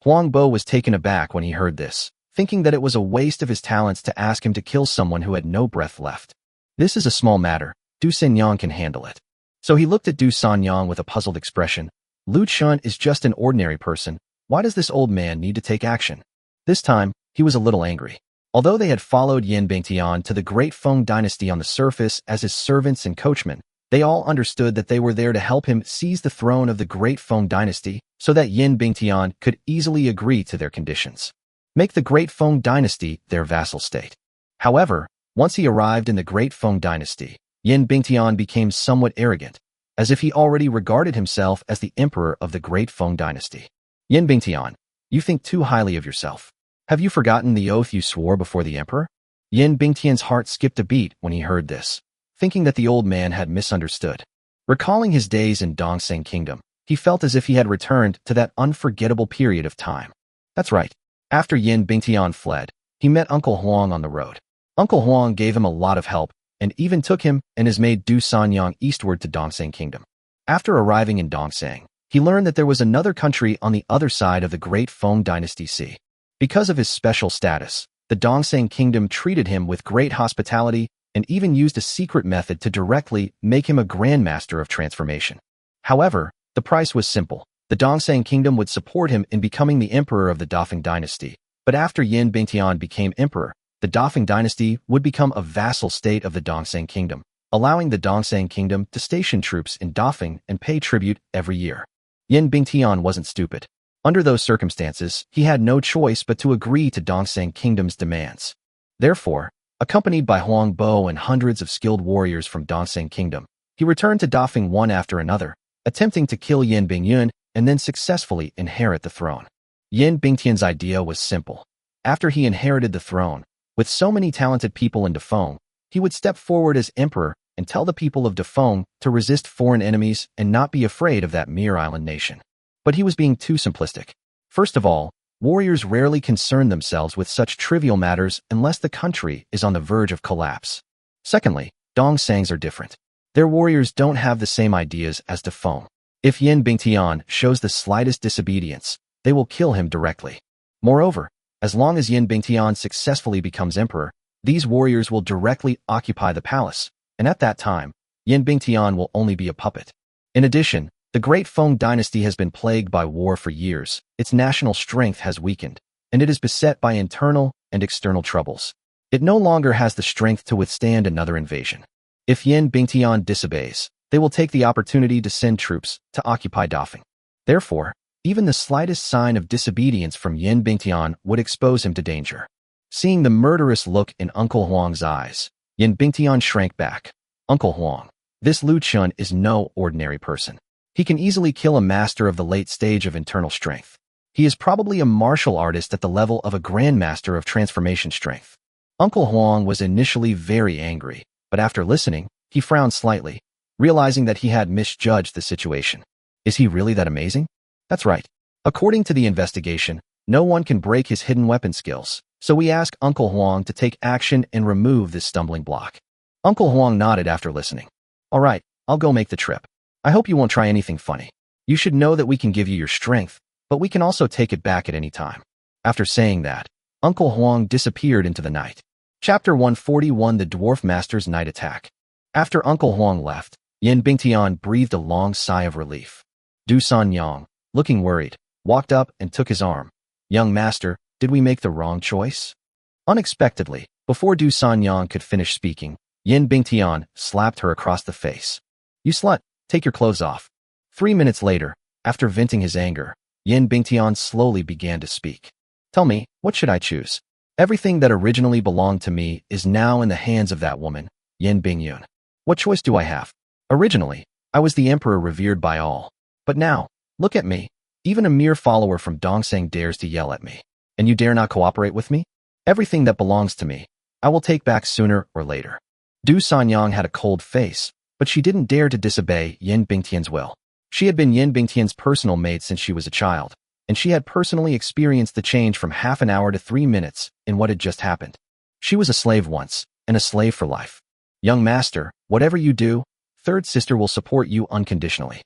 Huang Bo was taken aback when he heard this, thinking that it was a waste of his talents to ask him to kill someone who had no breath left. This is a small matter. Du Sanyang can handle it. So he looked at Du Sanyang with a puzzled expression. Lu Chen is just an ordinary person. Why does this old man need to take action? This time, he was a little angry. Although they had followed Yin Bingtian to the Great Feng dynasty on the surface as his servants and coachmen, they all understood that they were there to help him seize the throne of the Great Feng dynasty so that Yin Bingtian could easily agree to their conditions. Make the Great Feng dynasty their vassal state. However, Once he arrived in the Great Feng Dynasty, Yin Bingtian became somewhat arrogant, as if he already regarded himself as the emperor of the Great Feng Dynasty. Yin Bingtian, you think too highly of yourself. Have you forgotten the oath you swore before the emperor? Yin Bingtian's heart skipped a beat when he heard this, thinking that the old man had misunderstood. Recalling his days in Dongseng Kingdom, he felt as if he had returned to that unforgettable period of time. That's right. After Yin Bingtian fled, he met Uncle Huang on the road. Uncle Huang gave him a lot of help and even took him and his maid Du Sanyang eastward to Dongseng Kingdom. After arriving in Dongseng, he learned that there was another country on the other side of the Great Feng Dynasty Sea. Because of his special status, the Dongseng Kingdom treated him with great hospitality and even used a secret method to directly make him a grandmaster of transformation. However, the price was simple. The Dongseng Kingdom would support him in becoming the emperor of the Dafeng Dynasty, but after Yin Bingtian became emperor, the Dafeng Dynasty would become a vassal state of the Dongseng Kingdom, allowing the Dongseng Kingdom to station troops in Dafeng and pay tribute every year. Yin Bingtian wasn't stupid. Under those circumstances, he had no choice but to agree to Dongseng Kingdom's demands. Therefore, accompanied by Huang Bo and hundreds of skilled warriors from Dongseng Kingdom, he returned to Dafeng one after another, attempting to kill Yin Bingyun and then successfully inherit the throne. Yin Bingtian's idea was simple. After he inherited the throne, with so many talented people in Dafeng, he would step forward as emperor and tell the people of Dafeng to resist foreign enemies and not be afraid of that mere island nation. But he was being too simplistic. First of all, warriors rarely concern themselves with such trivial matters unless the country is on the verge of collapse. Secondly, Dongsangs are different. Their warriors don't have the same ideas as Dafeng. If Yin Bingtian shows the slightest disobedience, they will kill him directly. Moreover, as long as Yin Bingtian successfully becomes emperor, these warriors will directly occupy the palace, and at that time, Yin Bingtian will only be a puppet. In addition, the Great Feng Dynasty has been plagued by war for years, its national strength has weakened, and it is beset by internal and external troubles. It no longer has the strength to withstand another invasion. If Yin Bingtian disobeys, they will take the opportunity to send troops to occupy Dafeng. Therefore, even the slightest sign of disobedience from Yin Bingtian would expose him to danger. Seeing the murderous look in Uncle Huang's eyes, Yin Bingtian shrank back. Uncle Huang, this Lu Chen is no ordinary person. He can easily kill a master of the late stage of internal strength. He is probably a martial artist at the level of a grandmaster of transformation strength. Uncle Huang was initially very angry, but after listening, he frowned slightly, realizing that he had misjudged the situation. Is he really that amazing? That's right. According to the investigation, no one can break his hidden weapon skills, so we ask Uncle Huang to take action and remove this stumbling block. Uncle Huang nodded after listening. All right, I'll go make the trip. I hope you won't try anything funny. You should know that we can give you your strength, but we can also take it back at any time. After saying that, Uncle Huang disappeared into the night. Chapter 141: The Dwarf Master's Night Attack. After Uncle Huang left, Yin Bingtian breathed a long sigh of relief. Du Sanyang, looking worried, walked up and took his arm. Young master, did we make the wrong choice? Unexpectedly, before Du Sanyang could finish speaking, Yin Bingtian slapped her across the face. You slut, take your clothes off. 3 minutes later, after venting his anger, Yin Bingtian slowly began to speak. Tell me, what should I choose? Everything that originally belonged to me is now in the hands of that woman, Yin Bingyun. What choice do I have? Originally, I was the emperor revered by all. But now, look at me. Even a mere follower from Dongseng dares to yell at me. And you dare not cooperate with me? Everything that belongs to me, I will take back sooner or later. Du Sanyang had a cold face, but she didn't dare to disobey Yin Bingtian's will. She had been Yin Bingtian's personal maid since she was a child, and she had personally experienced the change from half an hour to 3 minutes in what had just happened. She was a slave once, and a slave for life. Young master, whatever you do, third sister will support you unconditionally.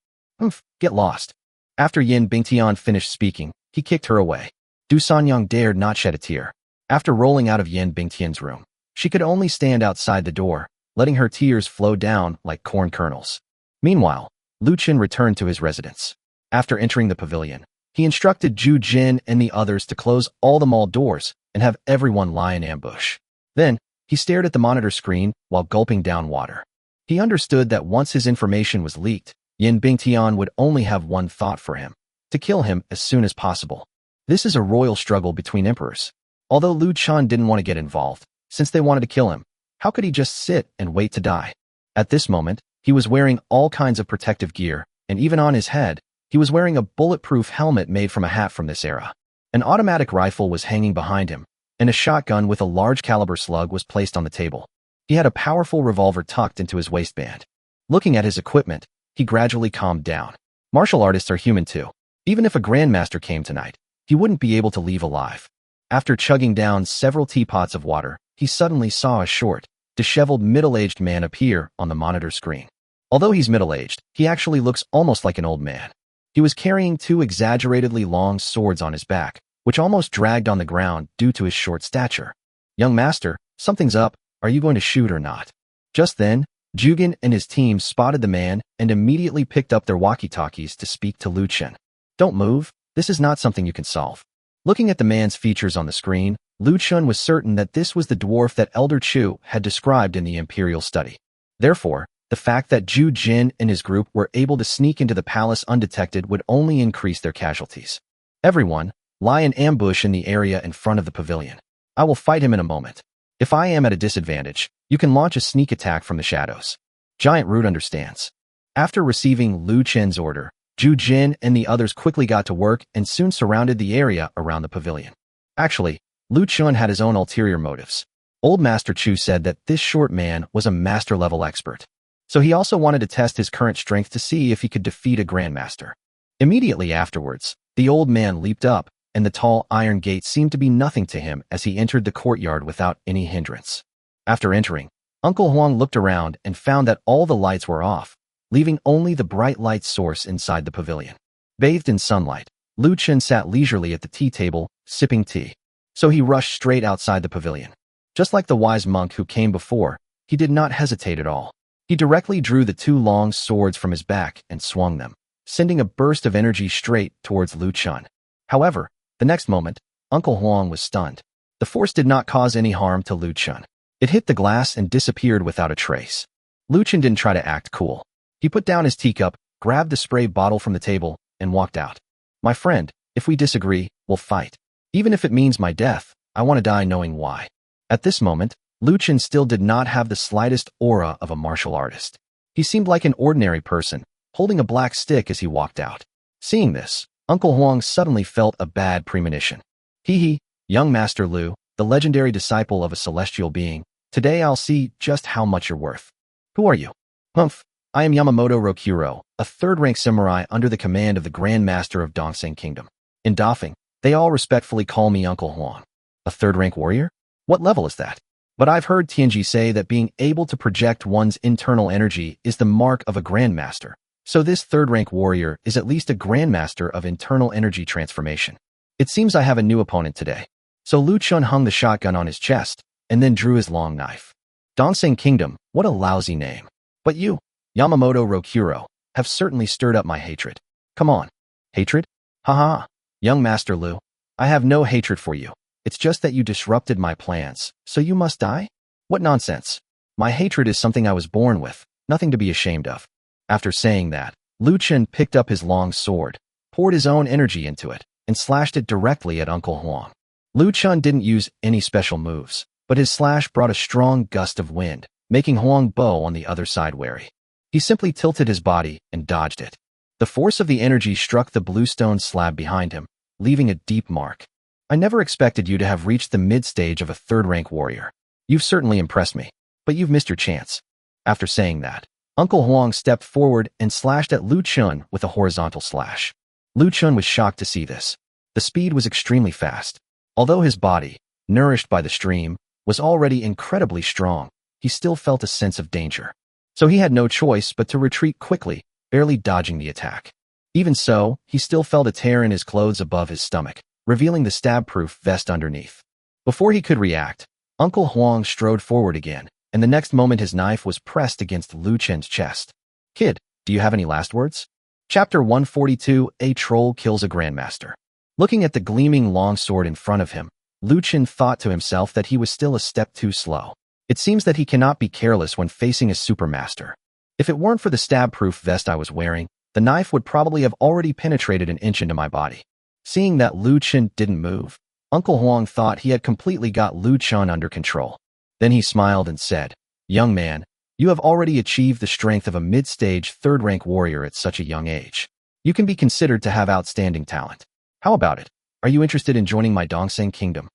Get lost. After Yin Bingtian finished speaking, he kicked her away. Du Sanyang dared not shed a tear. After rolling out of Yin Bingtian's room, she could only stand outside the door, letting her tears flow down like corn kernels. Meanwhile, Lu Chen returned to his residence. After entering the pavilion, he instructed Zhu Jin and the others to close all the mall doors and have everyone lie in ambush. Then, he stared at the monitor screen while gulping down water. He understood that once his information was leaked, Yin Bingtian would only have one thought for him: to kill him as soon as possible. This is a royal struggle between emperors. Although Lu Chen didn't want to get involved, since they wanted to kill him, How could he just sit and wait to die? At this moment, he was wearing all kinds of protective gear, and even on his head, he was wearing a bulletproof helmet made from a hat from this era. An automatic rifle was hanging behind him, and a shotgun with a large caliber slug was placed on the table. He had a powerful revolver tucked into his waistband. Looking at his equipment, he gradually calmed down. Martial artists are human too. Even if a grandmaster came tonight, he wouldn't be able to leave alive. After chugging down several teapots of water, he suddenly saw a short, disheveled middle-aged man appear on the monitor screen. Although he's middle-aged, he actually looks almost like an old man. He was carrying two exaggeratedly long swords on his back, which almost dragged on the ground due to his short stature. "Young master, something's up. Are you going to shoot or not?" Just then, Jugan and his team spotted the man and immediately picked up their walkie-talkies to speak to Lu Chen. "Don't move. This is not something you can solve." Looking at the man's features on the screen, Lu Chen was certain that this was the dwarf that Elder Chu had described in the Imperial Study. Therefore, the fact that Zhu Jin and his group were able to sneak into the palace undetected would only increase their casualties. "Everyone, lie in ambush in the area in front of the pavilion. I will fight him in a moment. If I am at a disadvantage, you can launch a sneak attack from the shadows." Giant Root understands. After receiving Lu Chen's order, Zhu Jin and the others quickly got to work and soon surrounded the area around the pavilion. Actually, Lu Chen had his own ulterior motives. Old Master Chu said that this short man was a master-level expert. So he also wanted to test his current strength to see if he could defeat a grandmaster. Immediately afterwards, the old man leaped up, and the tall iron gate seemed to be nothing to him as he entered the courtyard without any hindrance. After entering, Uncle Huang looked around and found that all the lights were off, leaving only the bright light source inside the pavilion. Bathed in sunlight, Lu Chen sat leisurely at the tea table, sipping tea. So he rushed straight outside the pavilion. Just like the wise monk who came before, he did not hesitate at all. He directly drew the two long swords from his back and swung them, sending a burst of energy straight towards Lu Chen. However, the next moment, Uncle Huang was stunned. The force did not cause any harm to Lu Chen. It hit the glass and disappeared without a trace. Lu Chen didn't try to act cool. He put down his teacup, grabbed the spray bottle from the table, and walked out. "My friend, if we disagree, we'll fight. Even if it means my death, I want to die knowing why." At this moment, Lu Chen still did not have the slightest aura of a martial artist. He seemed like an ordinary person, holding a black stick as he walked out. Seeing this, Uncle Huang suddenly felt a bad premonition. "Hee, young Master Lu, the legendary disciple of a celestial being, today I'll see just how much you're worth." "Who are you?" "Humph, I am Yamamoto Rokuro, a third-rank samurai under the command of the Grand Master of Dongseng Kingdom. In Dafeng, they all respectfully call me Uncle Huang." "A third-rank warrior? What level is that?" "But I've heard Tianji say that being able to project one's internal energy is the mark of a grandmaster. So this third-rank warrior is at least a grandmaster of internal energy transformation. It seems I have a new opponent today." So Lu Chen hung the shotgun on his chest and then drew his long knife. "Dongseng Kingdom, what a lousy name. But you, Yamamoto Rokuro, have certainly stirred up my hatred. Come on." "Hatred? Haha. Young Master Lu, I have no hatred for you. It's just that you disrupted my plans, so you must die? What nonsense. My hatred is something I was born with, nothing to be ashamed of." After saying that, Lu Chen picked up his long sword, poured his own energy into it, and slashed it directly at Uncle Huang. Lu Chen didn't use any special moves, but his slash brought a strong gust of wind, making Huang Bo on the other side wary. He simply tilted his body and dodged it. The force of the energy struck the bluestone slab behind him, leaving a deep mark. "I never expected you to have reached the mid-stage of a third-rank warrior. You've certainly impressed me, but you've missed your chance." After saying that, Uncle Huang stepped forward and slashed at Lu Chen with a horizontal slash. Lu Chen was shocked to see this. The speed was extremely fast. Although his body, nourished by the stream, was already incredibly strong, he still felt a sense of danger. So he had no choice but to retreat quickly, barely dodging the attack. Even so, he still felt a tear in his clothes above his stomach, revealing the stab-proof vest underneath. Before he could react, Uncle Huang strode forward again, and the next moment his knife was pressed against Lu Chen's chest. "Kid, do you have any last words?" Chapter 142, A Troll Kills a Grandmaster. Looking at the gleaming longsword in front of him, Lu Chen thought to himself that he was still a step too slow. It seems that he cannot be careless when facing a supermaster. If it weren't for the stab-proof vest I was wearing, the knife would probably have already penetrated an inch into my body. Seeing that Lu Chen didn't move, Uncle Huang thought he had completely got Lu Chen under control. Then he smiled and said, "Young man, you have already achieved the strength of a mid-stage third-rank warrior at such a young age. You can be considered to have outstanding talent. How about it? Are you interested in joining my Dongseng kingdom?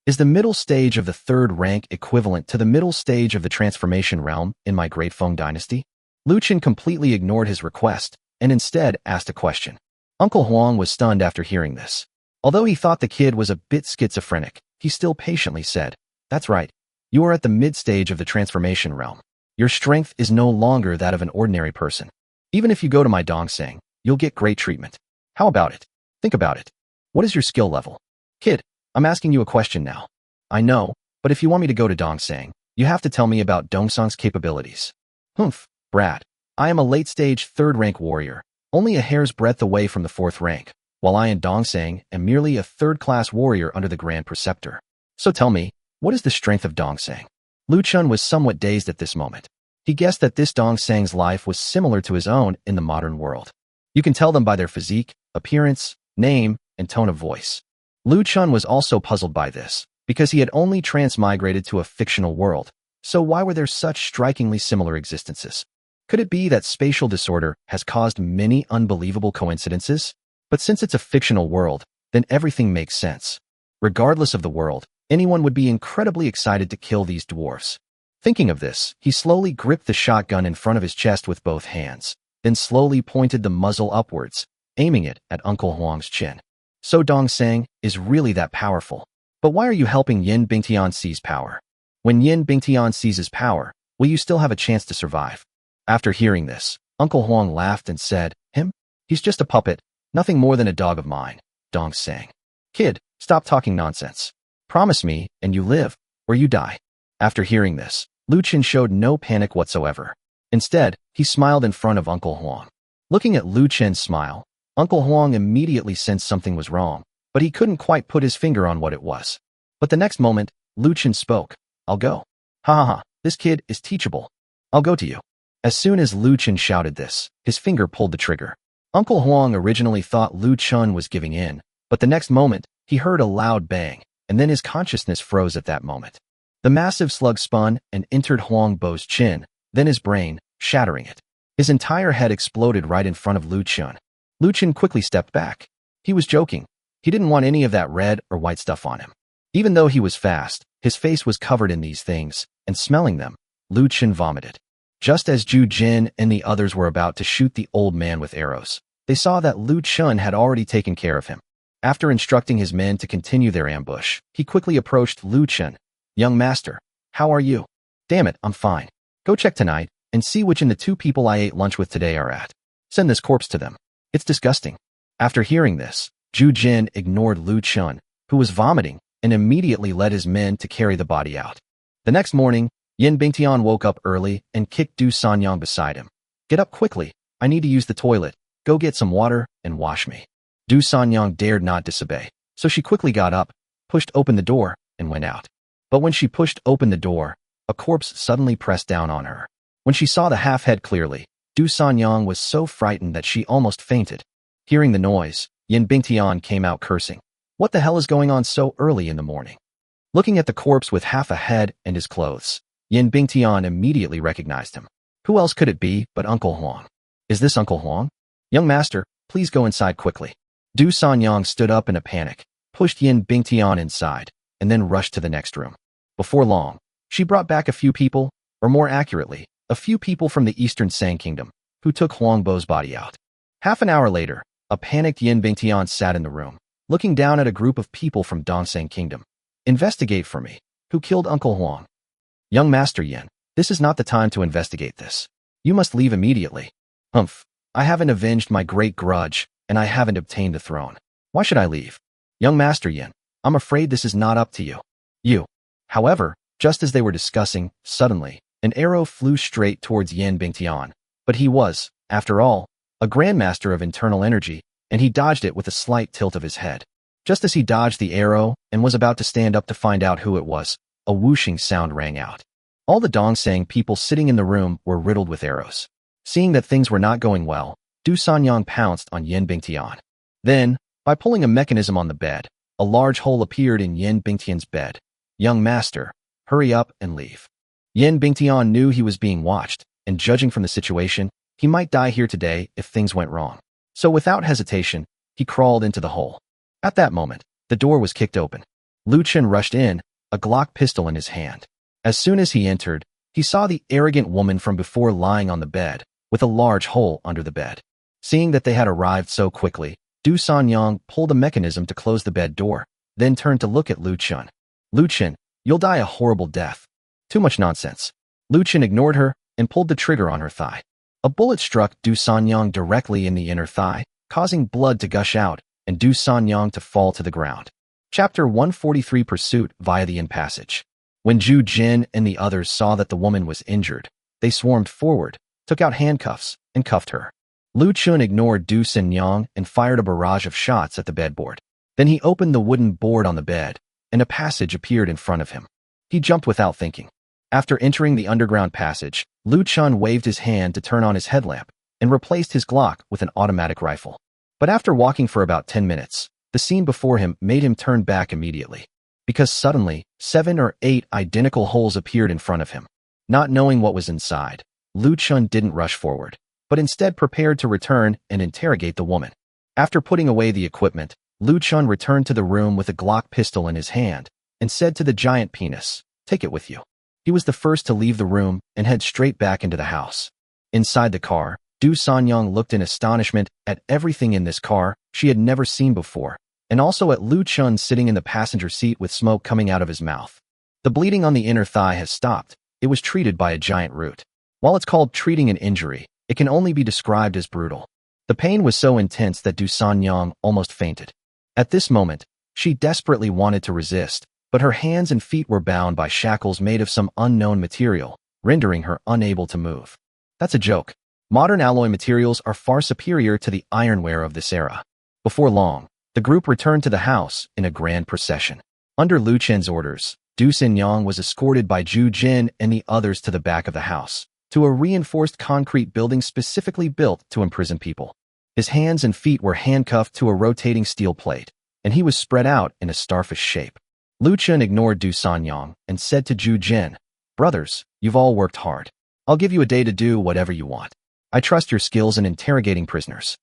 Is the middle stage of the third rank equivalent to the middle stage of the transformation realm in my Great Feng dynasty?" Lu Chen completely ignored his request and instead asked a question. Uncle Huang was stunned after hearing this. Although he thought the kid was a bit schizophrenic, he still patiently said, "That's right. You are at the mid-stage of the transformation realm. Your strength is no longer that of an ordinary person. Even if you go to my Dongseng, you'll get great treatment. How about it? Think about it. What is your skill level?" "Kid, I'm asking you a question now." "I know, but if you want me to go to Dongseng, you have to tell me about Dongseng's capabilities." "Humph, brat. I am a late-stage third-rank warrior, only a hair's breadth away from the fourth rank, while I in Dongseng am merely a third-class warrior under the Grand Preceptor. So tell me, what is the strength of Dongseng?" Lu Chen was somewhat dazed at this moment. He guessed that this Dongseng's life was similar to his own in the modern world. You can tell them by their physique, appearance, name, and tone of voice. Lu Chen was also puzzled by this, because he had only transmigrated to a fictional world, so why were there such strikingly similar existences? Could it be that spatial disorder has caused many unbelievable coincidences? But since it's a fictional world, then everything makes sense. Regardless of the world, anyone would be incredibly excited to kill these dwarfs. Thinking of this, he slowly gripped the shotgun in front of his chest with both hands, then slowly pointed the muzzle upwards, aiming it at Uncle Huang's chin. So Dongseng is really that powerful. But why are you helping Yin Bingtian seize power? When Yin Bingtian seizes power, will you still have a chance to survive? After hearing this, Uncle Huang laughed and said, "Him? He's just a puppet, nothing more than a dog of mine." Dongseng. "Kid, stop talking nonsense. Promise me, and you live, or you die." After hearing this, Lu Chen showed no panic whatsoever. Instead, he smiled in front of Uncle Huang. Looking at Lu Chen's smile, Uncle Huang immediately sensed something was wrong, but he couldn't quite put his finger on what it was. But the next moment, Lu Chen spoke. "I'll go. Ha ha ha, this kid is teachable. I'll go to you." As soon as Lu Chen shouted this, his finger pulled the trigger. Uncle Huang originally thought Lu Chen was giving in, but the next moment, he heard a loud bang, and then his consciousness froze at that moment. The massive slug spun and entered Huang Bo's chin, then his brain, shattering it. His entire head exploded right in front of Lu Chen. Lu Chen quickly stepped back. He was joking. He didn't want any of that red or white stuff on him. Even though he was fast, his face was covered in these things, and smelling them, Lu Chen vomited. Just as Zhu Jin and the others were about to shoot the old man with arrows, they saw that Lu Chen had already taken care of him. After instructing his men to continue their ambush, he quickly approached Lu Chen. "Young master, how are you?" "Damn it, I'm fine. Go check tonight and see which in the two people I ate lunch with today are at. Send this corpse to them. It's disgusting." After hearing this, Zhu Jin ignored Lu Chen, who was vomiting, and immediately led his men to carry the body out. The next morning, Yin Bingtian woke up early and kicked Du Sanyang beside him. "Get up quickly. I need to use the toilet. Go get some water and wash me." Du Sanyang dared not disobey, so she quickly got up, pushed open the door, and went out. But when she pushed open the door, a corpse suddenly pressed down on her. When she saw the half-head clearly, Du Sanyang was so frightened that she almost fainted. Hearing the noise, Yin Bingtian came out cursing. "What the hell is going on so early in the morning?" Looking at the corpse with half a head and his clothes, Yin Bingtian immediately recognized him. Who else could it be but Uncle Huang? "Is this Uncle Huang? Young master, please go inside quickly." Du Sanyang stood up in a panic, pushed Yin Bingtian inside, and then rushed to the next room. Before long, she brought back a few people, or more accurately, a few people from the Eastern Sang Kingdom, who took Huang Bo's body out. Half an hour later, a panicked Yin Bingtian sat in the room, looking down at a group of people from Dongseng Kingdom. "Investigate for me. Who killed Uncle Huang?" "Young Master Yin, this is not the time to investigate this. You must leave immediately." "Humph. I haven't avenged my great grudge, and I haven't obtained the throne. Why should I leave?" "Young Master Yin, I'm afraid this is not up to you." "You." However, just as they were discussing, suddenly, an arrow flew straight towards Yin Bingtian. But he was, after all, a grandmaster of internal energy, and he dodged it with a slight tilt of his head. Just as he dodged the arrow and was about to stand up to find out who it was, a whooshing sound rang out. All the Dongseng people sitting in the room were riddled with arrows. Seeing that things were not going well, Du Sanyang pounced on Yin Bingtian. Then, by pulling a mechanism on the bed, a large hole appeared in Yin Bingtian's bed. "Young master, hurry up and leave. Yin Bingtian knew he was being watched, and judging from the situation, he might die here today if things went wrong. So without hesitation, he crawled into the hole. At that moment, the door was kicked open. Lu Chen rushed in, a Glock pistol in his hand. As soon as he entered, he saw the arrogant woman from before lying on the bed, with a large hole under the bed. Seeing that they had arrived so quickly, Du Sanyang pulled a mechanism to close the bed door, then turned to look at Lu Chen. Lu Chen, you'll die a horrible death. Too much nonsense. Lu Chen ignored her and pulled the trigger on her thigh. A bullet struck Du Sanyang directly in the inner thigh, causing blood to gush out and Du Sanyang to fall to the ground. Chapter 143 Pursuit via the Passage. When Zhu Jin and the others saw that the woman was injured, they swarmed forward, took out handcuffs, and cuffed her. Lu Chen ignored Du Sanyang and fired a barrage of shots at the bedboard. Then he opened the wooden board on the bed, and a passage appeared in front of him. He jumped without thinking. After entering the underground passage, Lu Chen waved his hand to turn on his headlamp and replaced his Glock with an automatic rifle. But after walking for about 10 minutes, the scene before him made him turn back immediately, because suddenly, 7 or 8 identical holes appeared in front of him. Not knowing what was inside, Lu Chen didn't rush forward, but instead prepared to return and interrogate the woman. After putting away the equipment, Lu Chen returned to the room with a Glock pistol in his hand and said to the giant penis, "Take it with you." He was the first to leave the room and head straight back into the house. Inside the car, Du Sanyang looked in astonishment at everything in this car she had never seen before, and also at Lu Chen sitting in the passenger seat with smoke coming out of his mouth. The bleeding on the inner thigh has stopped. It was treated by a giant root. While it's called treating an injury, it can only be described as brutal. The pain was so intense that Du Sanyang almost fainted. At this moment, she desperately wanted to resist, but her hands and feet were bound by shackles made of some unknown material, rendering her unable to move. That's a joke. Modern alloy materials are far superior to the ironware of this era. Before long, the group returned to the house in a grand procession. Under Lu Chen's orders, Du Sanyang was escorted by Zhu Jin and the others to the back of the house, to a reinforced concrete building specifically built to imprison people. His hands and feet were handcuffed to a rotating steel plate, and he was spread out in a starfish shape. Lu Chen ignored Du Sanyang and said to Zhu Jin, "Brothers, you've all worked hard. I'll give you a day to do whatever you want. I trust your skills in interrogating prisoners."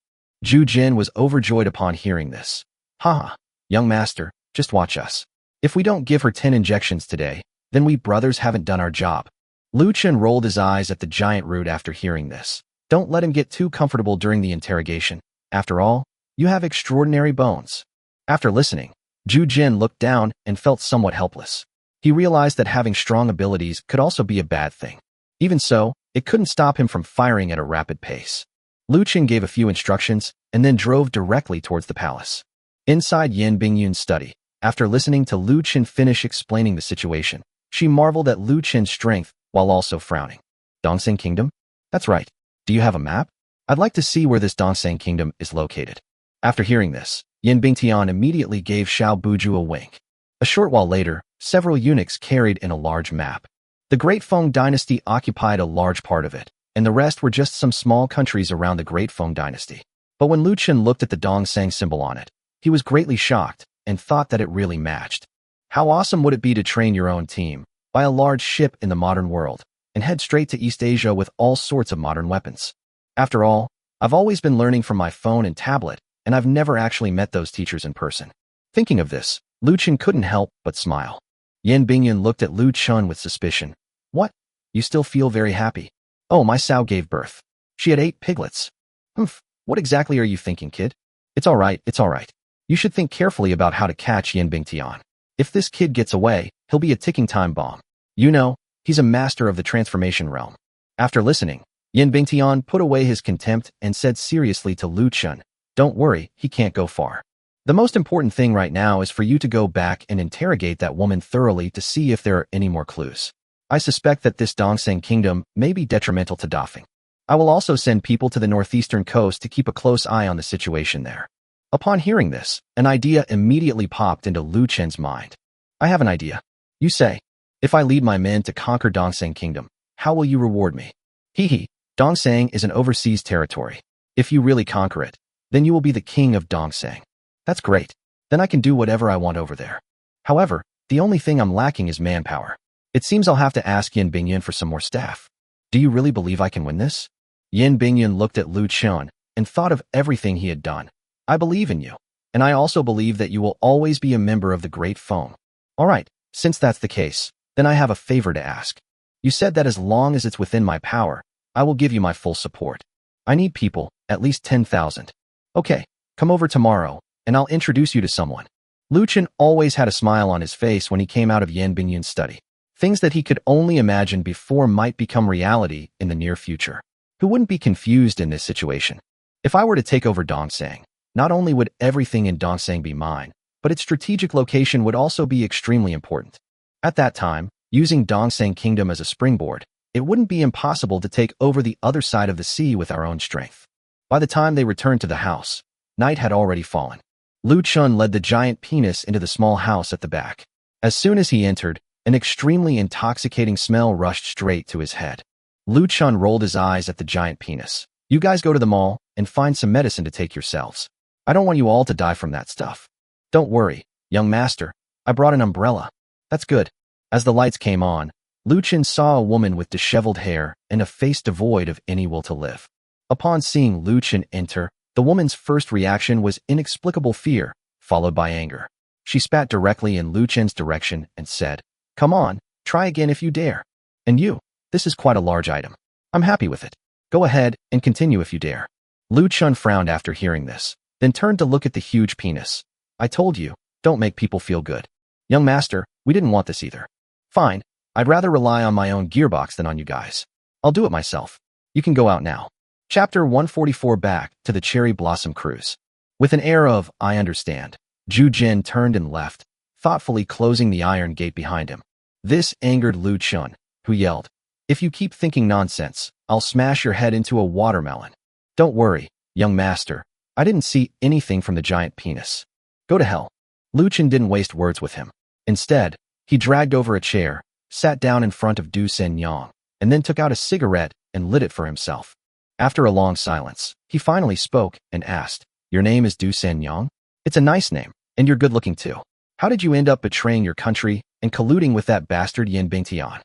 Zhu Jin was overjoyed upon hearing this. "Haha, young master, just watch us. If we don't give her 10 injections today, then we brothers haven't done our job." Lu Chen rolled his eyes at the giant root after hearing this. Don't let him get too comfortable during the interrogation. After all, you have extraordinary bones. After listening, Zhu Jin looked down and felt somewhat helpless. He realized that having strong abilities could also be a bad thing. Even so, it couldn't stop him from firing at a rapid pace. Lu Chen gave a few instructions and then drove directly towards the palace. Inside Yin Bingyun's study, after listening to Lu Chen finish explaining the situation, she marveled at Lu Chen's strength while also frowning. Dongseng Kingdom? That's right. Do you have a map? I'd like to see where this Dongseng Kingdom is located. After hearing this, Yin Bingtian immediately gave Xiao Buju a wink. A short while later, several eunuchs carried in a large map. The Great Feng Dynasty occupied a large part of it, and the rest were just some small countries around the Great Feng Dynasty. But when Lu Chen looked at the Dongseng symbol on it, he was greatly shocked and thought that it really matched. How awesome would it be to train your own team, buy a large ship in the modern world, and head straight to East Asia with all sorts of modern weapons? After all, I've always been learning from my phone and tablet, and I've never actually met those teachers in person. Thinking of this, Lu Chen couldn't help but smile. Yin Bingyun looked at Lu Chen with suspicion. "What? You still feel very happy? Oh, my sow gave birth. She had 8 piglets. Humph, what exactly are you thinking, kid? It's all right, it's all right. You should think carefully about how to catch Yin Bingtian. If this kid gets away, he'll be a ticking time bomb. You know, he's a master of the transformation realm." After listening, Yin Bingtian put away his contempt and said seriously to Lu Chen, "Don't worry, he can't go far. The most important thing right now is for you to go back and interrogate that woman thoroughly to see if there are any more clues. I suspect that this Dongseng Kingdom may be detrimental to Dafeng. I will also send people to the northeastern coast to keep a close eye on the situation there." Upon hearing this, an idea immediately popped into Lu Chen's mind. "I have an idea. You say, if I lead my men to conquer Dongseng Kingdom, how will you reward me?" "Hee. Dongseng is an overseas territory. If you really conquer it, then you will be the king of Dongseng." "That's great. Then I can do whatever I want over there. However, the only thing I'm lacking is manpower. It seems I'll have to ask Yin Bingyun for some more staff. Do you really believe I can win this? Yin Bingyun looked at Lu Chen and thought of everything he had done. I believe in you, and I also believe that you will always be a member of the Great Feng. All right, since that's the case, then I have a favor to ask. You said that as long as it's within my power, I will give you my full support. I need people, at least 10,000. Okay, come over tomorrow, and I'll introduce you to someone. Lu Chen always had a smile on his face when he came out of Yin Bingyun's study. Things that he could only imagine before might become reality in the near future. Who wouldn't be confused in this situation? If I were to take over Dongsang, not only would everything in Dongsang be mine, but its strategic location would also be extremely important. At that time, using Dongsang Kingdom as a springboard, it wouldn't be impossible to take over the other side of the sea with our own strength. By the time they returned to the house, night had already fallen. Lu Chen led the giant penis into the small house at the back. As soon as he entered, an extremely intoxicating smell rushed straight to his head. Lu Chen rolled his eyes at the giant penis. You guys go to the mall and find some medicine to take yourselves. I don't want you all to die from that stuff. Don't worry, young master. I brought an umbrella. That's good. As the lights came on, Lu Chen saw a woman with disheveled hair and a face devoid of any will to live. Upon seeing Lu Chen enter, the woman's first reaction was inexplicable fear, followed by anger. She spat directly in Lu Chen's direction and said, "Come on, try again if you dare. And you, this is quite a large item. I'm happy with it. Go ahead and continue if you dare." Lu Chen frowned after hearing this, then turned to look at the huge penis. I told you, don't make people feel good. Young master, we didn't want this either. Fine, I'd rather rely on my own gearbox than on you guys. I'll do it myself. You can go out now. Chapter 144. Back to the Cherry Blossom Cruise. With an air of, I understand, Zhu Jin turned and left, thoughtfully closing the iron gate behind him. This angered Lu Chen, who yelled, "If you keep thinking nonsense, I'll smash your head into a watermelon." Don't worry, young master. I didn't see anything from the giant penis. Go to hell. Lu Chen didn't waste words with him. Instead, he dragged over a chair, sat down in front of Du Senyang, and then took out a cigarette and lit it for himself. After a long silence, he finally spoke and asked, "Your name is Du Senyang? It's a nice name, and you're good-looking too. How did you end up betraying your country and colluding with that bastard Yin Bingtian?"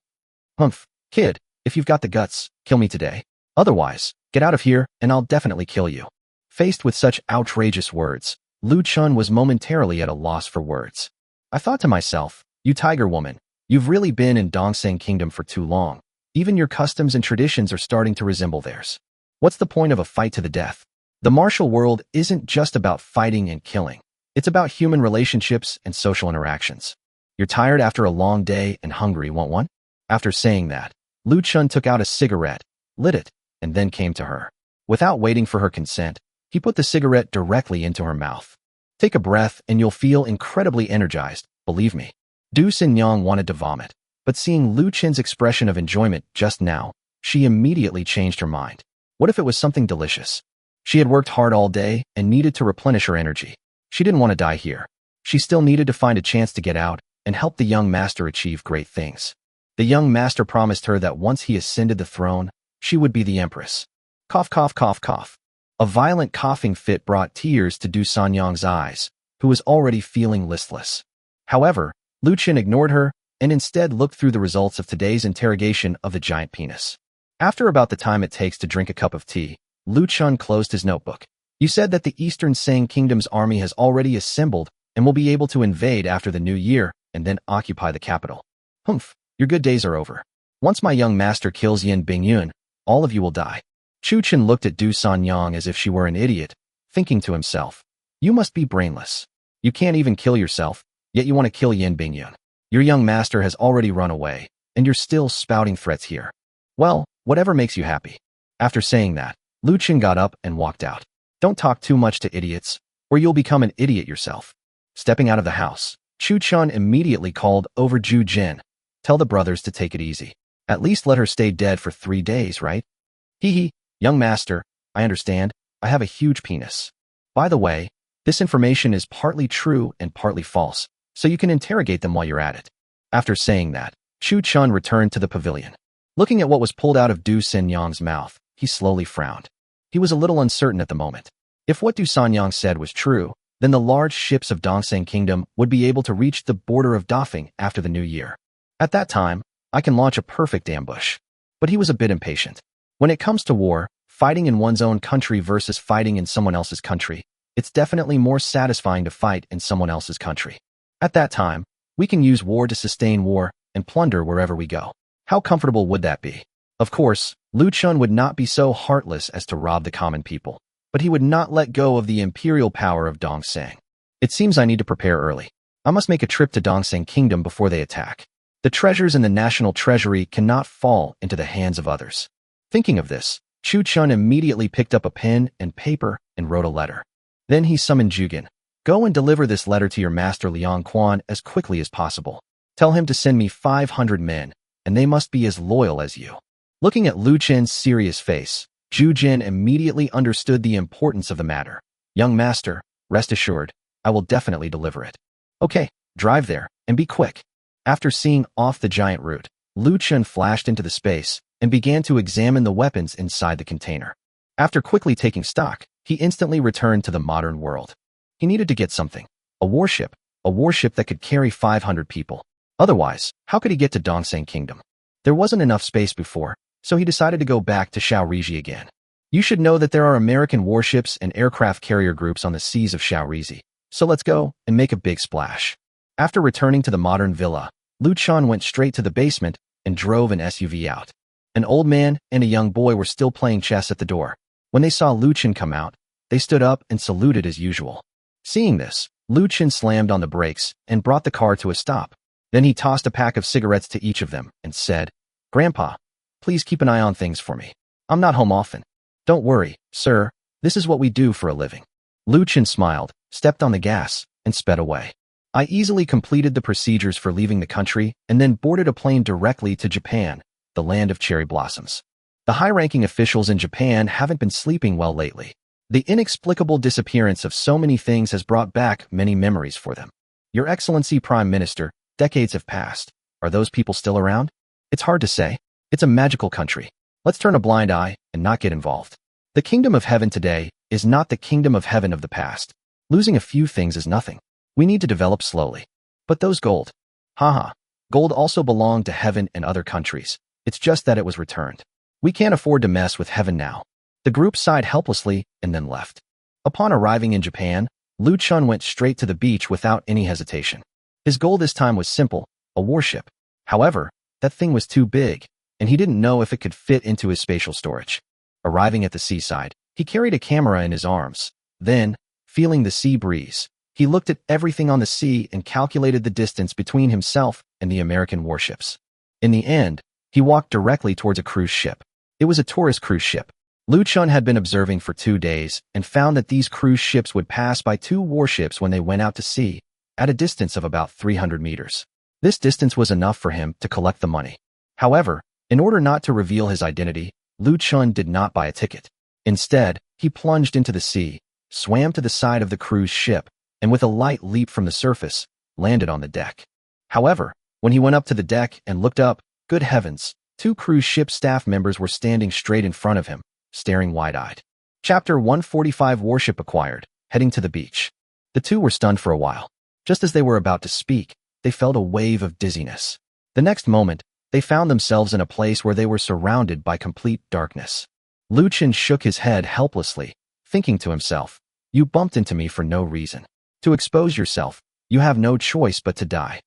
"Humph, kid, if you've got the guts, kill me today. Otherwise, get out of here and I'll definitely kill you." Faced with such outrageous words, Lu Chen was momentarily at a loss for words. I thought to myself, you tiger woman, you've really been in Dongsang Kingdom for too long. Even your customs and traditions are starting to resemble theirs. What's the point of a fight to the death? The martial world isn't just about fighting and killing. It's about human relationships and social interactions. You're tired after a long day and hungry, want one? After saying that, Lu Chen took out a cigarette, lit it, and then came to her. Without waiting for her consent, he put the cigarette directly into her mouth. Take a breath and you'll feel incredibly energized, believe me. Du Senyang wanted to vomit, but seeing Lu Chen's expression of enjoyment just now, she immediately changed her mind. What if it was something delicious? She had worked hard all day and needed to replenish her energy. She didn't want to die here. She still needed to find a chance to get out and help the young master achieve great things. The young master promised her that once he ascended the throne, she would be the empress. Cough, cough, cough, cough. A violent coughing fit brought tears to Du Senyang's eyes, who was already feeling listless. However, Lu Chen ignored her and instead looked through the results of today's interrogation of the giant penis. After about the time it takes to drink a cup of tea, Lu Chen closed his notebook. You said that the Eastern Sang Kingdom's army has already assembled and will be able to invade after the new year and then occupy the capital. Humph, your good days are over. Once my young master kills Yin Bingyun, all of you will die. Chu Chen looked at Du Senyang as if she were an idiot, thinking to himself, you must be brainless. You can't even kill yourself, yet you want to kill Yin Bingyun. Your young master has already run away, and you're still spouting threats here. Well, whatever makes you happy. After saying that, Lu Chen got up and walked out. Don't talk too much to idiots, or you'll become an idiot yourself. Stepping out of the house, Chu Chen immediately called over Zhu Jin. Tell the brothers to take it easy. At least let her stay dead for 3 days, right? Hee hee, young master, I understand. I have a huge penis. By the way, this information is partly true and partly false, so you can interrogate them while you're at it. After saying that, Chu Chen returned to the pavilion. Looking at what was pulled out of Du Senyang's mouth, he slowly frowned. He was a little uncertain at the moment. If what Du Senyang said was true, then the large ships of Dongsang Kingdom would be able to reach the border of Dafeng after the new year. At that time, I can launch a perfect ambush. But he was a bit impatient. When it comes to war, fighting in one's own country versus fighting in someone else's country, it's definitely more satisfying to fight in someone else's country. At that time, we can use war to sustain war and plunder wherever we go. How comfortable would that be? Of course, Lu Chen would not be so heartless as to rob the common people, but he would not let go of the imperial power of Dongsang. It seems I need to prepare early. I must make a trip to Dongsang Kingdom before they attack. The treasures in the national treasury cannot fall into the hands of others. Thinking of this, Chu Chun immediately picked up a pen and paper and wrote a letter. Then he summoned Jugan. Go and deliver this letter to your master Liang Quan as quickly as possible. Tell him to send me 500 men, and they must be as loyal as you. Looking at Lu Chen's serious face, Zhu Jin immediately understood the importance of the matter. Young master, rest assured, I will definitely deliver it. Okay, drive there, and be quick. After seeing off the giant route, Lu Chen flashed into the space and began to examine the weapons inside the container. After quickly taking stock, he instantly returned to the modern world. He needed to get something. A warship that could carry 500 people. Otherwise, how could he get to Dongsang Kingdom? There wasn't enough space before, so he decided to go back to Shaoriji again. You should know that there are American warships and aircraft carrier groups on the seas of Shaoriji, so let's go and make a big splash. After returning to the modern villa, Lu Chen went straight to the basement and drove an SUV out. An old man and a young boy were still playing chess at the door. When they saw Lu Chen come out, they stood up and saluted as usual. Seeing this, Lu Chen slammed on the brakes and brought the car to a stop. Then he tossed a pack of cigarettes to each of them and said, Grandpa, please keep an eye on things for me. I'm not home often. Don't worry, sir, this is what we do for a living. Lu Chen smiled, stepped on the gas, and sped away. I easily completed the procedures for leaving the country and then boarded a plane directly to Japan, the land of cherry blossoms. The high-ranking officials in Japan haven't been sleeping well lately. The inexplicable disappearance of so many things has brought back many memories for them. Your Excellency Prime Minister, decades have passed. Are those people still around? It's hard to say. It's a magical country. Let's turn a blind eye and not get involved. The kingdom of heaven today is not the kingdom of heaven of the past. Losing a few things is nothing. We need to develop slowly. But those gold. Haha. Gold also belonged to heaven and other countries. It's just that it was returned. We can't afford to mess with heaven now. The group sighed helplessly and then left. Upon arriving in Japan, Lu Chen went straight to the beach without any hesitation. His goal this time was simple, a warship. However, that thing was too big, and he didn't know if it could fit into his spatial storage. Arriving at the seaside, he carried a camera in his arms. Then, feeling the sea breeze, he looked at everything on the sea and calculated the distance between himself and the American warships. In the end, he walked directly towards a cruise ship. It was a tourist cruise ship. Lu Chen had been observing for 2 days and found that these cruise ships would pass by 2 warships when they went out to sea, at a distance of about 300 meters. This distance was enough for him to collect the money. However, in order not to reveal his identity, Lu Chen did not buy a ticket. Instead, he plunged into the sea, swam to the side of the cruise ship, and with a light leap from the surface, landed on the deck. However, when he went up to the deck and looked up, good heavens, 2 cruise ship staff members were standing straight in front of him, staring wide-eyed. Chapter 145 Warship acquired, heading to the beach. The 2 were stunned for a while. Just as they were about to speak, they felt a wave of dizziness. The next moment, they found themselves in a place where they were surrounded by complete darkness. Lu Chen shook his head helplessly, thinking to himself, you bumped into me for no reason. To expose yourself, you have no choice but to die.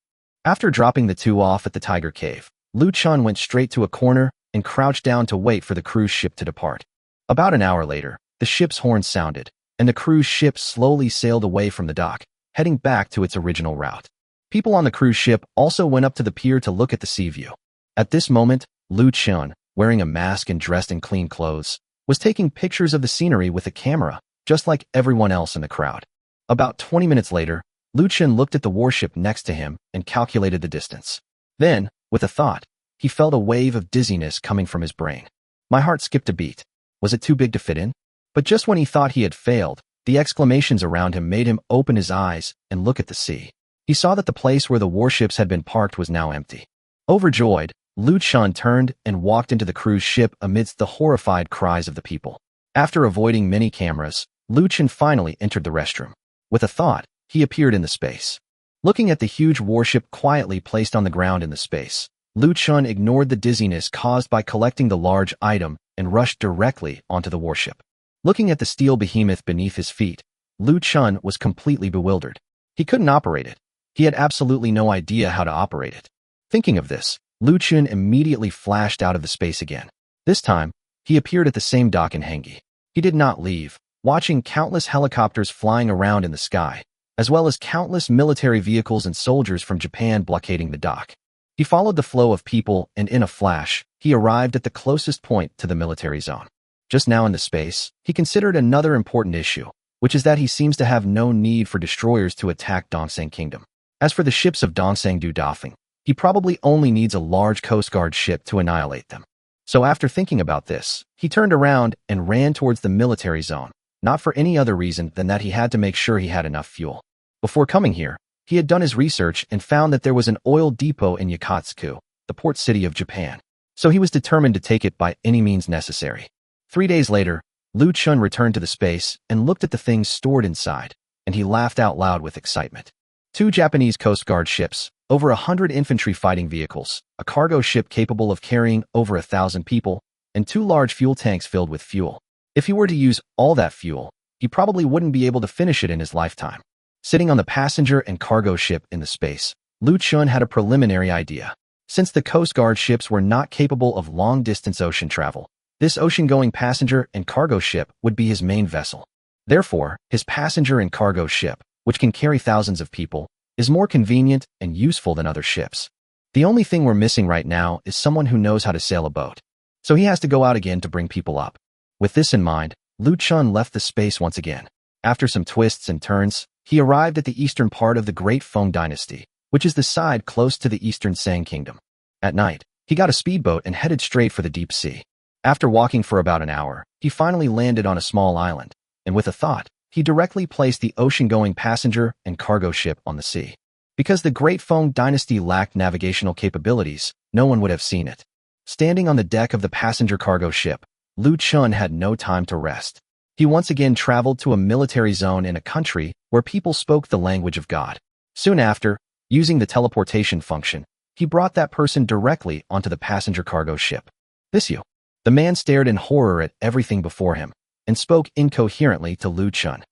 After dropping the 2 off at the Tiger Cave, Lu Chen went straight to a corner and crouched down to wait for the cruise ship to depart. About an hour later, the ship's horn sounded, and the cruise ship slowly sailed away from the dock, heading back to its original route. People on the cruise ship also went up to the pier to look at the sea view. At this moment, Lu Chen, wearing a mask and dressed in clean clothes, was taking pictures of the scenery with a camera, just like everyone else in the crowd. About 20 minutes later, Lu Chen looked at the warship next to him and calculated the distance. Then, with a thought, he felt a wave of dizziness coming from his brain. My heart skipped a beat. Was it too big to fit in? But just when he thought he had failed, the exclamations around him made him open his eyes and look at the sea. He saw that the place where the warships had been parked was now empty. Overjoyed, Lu Chen turned and walked into the cruise ship amidst the horrified cries of the people. After avoiding many cameras, Lu Chen finally entered the restroom. With a thought, he appeared in the space. Looking at the huge warship quietly placed on the ground in the space, Lu Chen ignored the dizziness caused by collecting the large item and rushed directly onto the warship. Looking at the steel behemoth beneath his feet, Lu Chen was completely bewildered. He couldn't operate it. He had absolutely no idea how to operate it. Thinking of this, Lu Chen immediately flashed out of the space again. This time, he appeared at the same dock in Hengi. He did not leave, watching countless helicopters flying around in the sky, as well as countless military vehicles and soldiers from Japan blockading the dock. He followed the flow of people, and in a flash, he arrived at the closest point to the military zone. Just now in the space, he considered another important issue, which is that he seems to have no need for destroyers to attack Dongsang Kingdom. As for the ships of Dongsang Du Dafeng, he probably only needs a large Coast Guard ship to annihilate them. So after thinking about this, he turned around and ran towards the military zone, not for any other reason than that he had to make sure he had enough fuel. Before coming here, he had done his research and found that there was an oil depot in Yakutsk, the port city of Japan. So he was determined to take it by any means necessary. 3 days later, Lu Chen returned to the space and looked at the things stored inside, and he laughed out loud with excitement. 2 Japanese Coast Guard ships, over 100 infantry fighting vehicles, a cargo ship capable of carrying over 1,000 people, and 2 large fuel tanks filled with fuel. If he were to use all that fuel, he probably wouldn't be able to finish it in his lifetime. Sitting on the passenger and cargo ship in the space, Lu Chen had a preliminary idea. Since the Coast Guard ships were not capable of long-distance ocean travel, this ocean-going passenger and cargo ship would be his main vessel. Therefore, his passenger and cargo ship, which can carry thousands of people, is more convenient and useful than other ships. The only thing we're missing right now is someone who knows how to sail a boat. So he has to go out again to bring people up. With this in mind, Lu Chen left the space once again. After some twists and turns, he arrived at the eastern part of the Great Feng Dynasty, which is the side close to the eastern Sang Kingdom. At night, he got a speedboat and headed straight for the deep sea. After walking for about an hour, he finally landed on a small island, and with a thought, he directly placed the ocean-going passenger and cargo ship on the sea. Because the Great Feng Dynasty lacked navigational capabilities, no one would have seen it. Standing on the deck of the passenger cargo ship, Lu Chen had no time to rest. He once again traveled to a military zone in a country where people spoke the language of God. Soon after, using the teleportation function, he brought that person directly onto the passenger cargo ship. "This you?" The man stared in horror at everything before him and spoke incoherently to Lu Chen.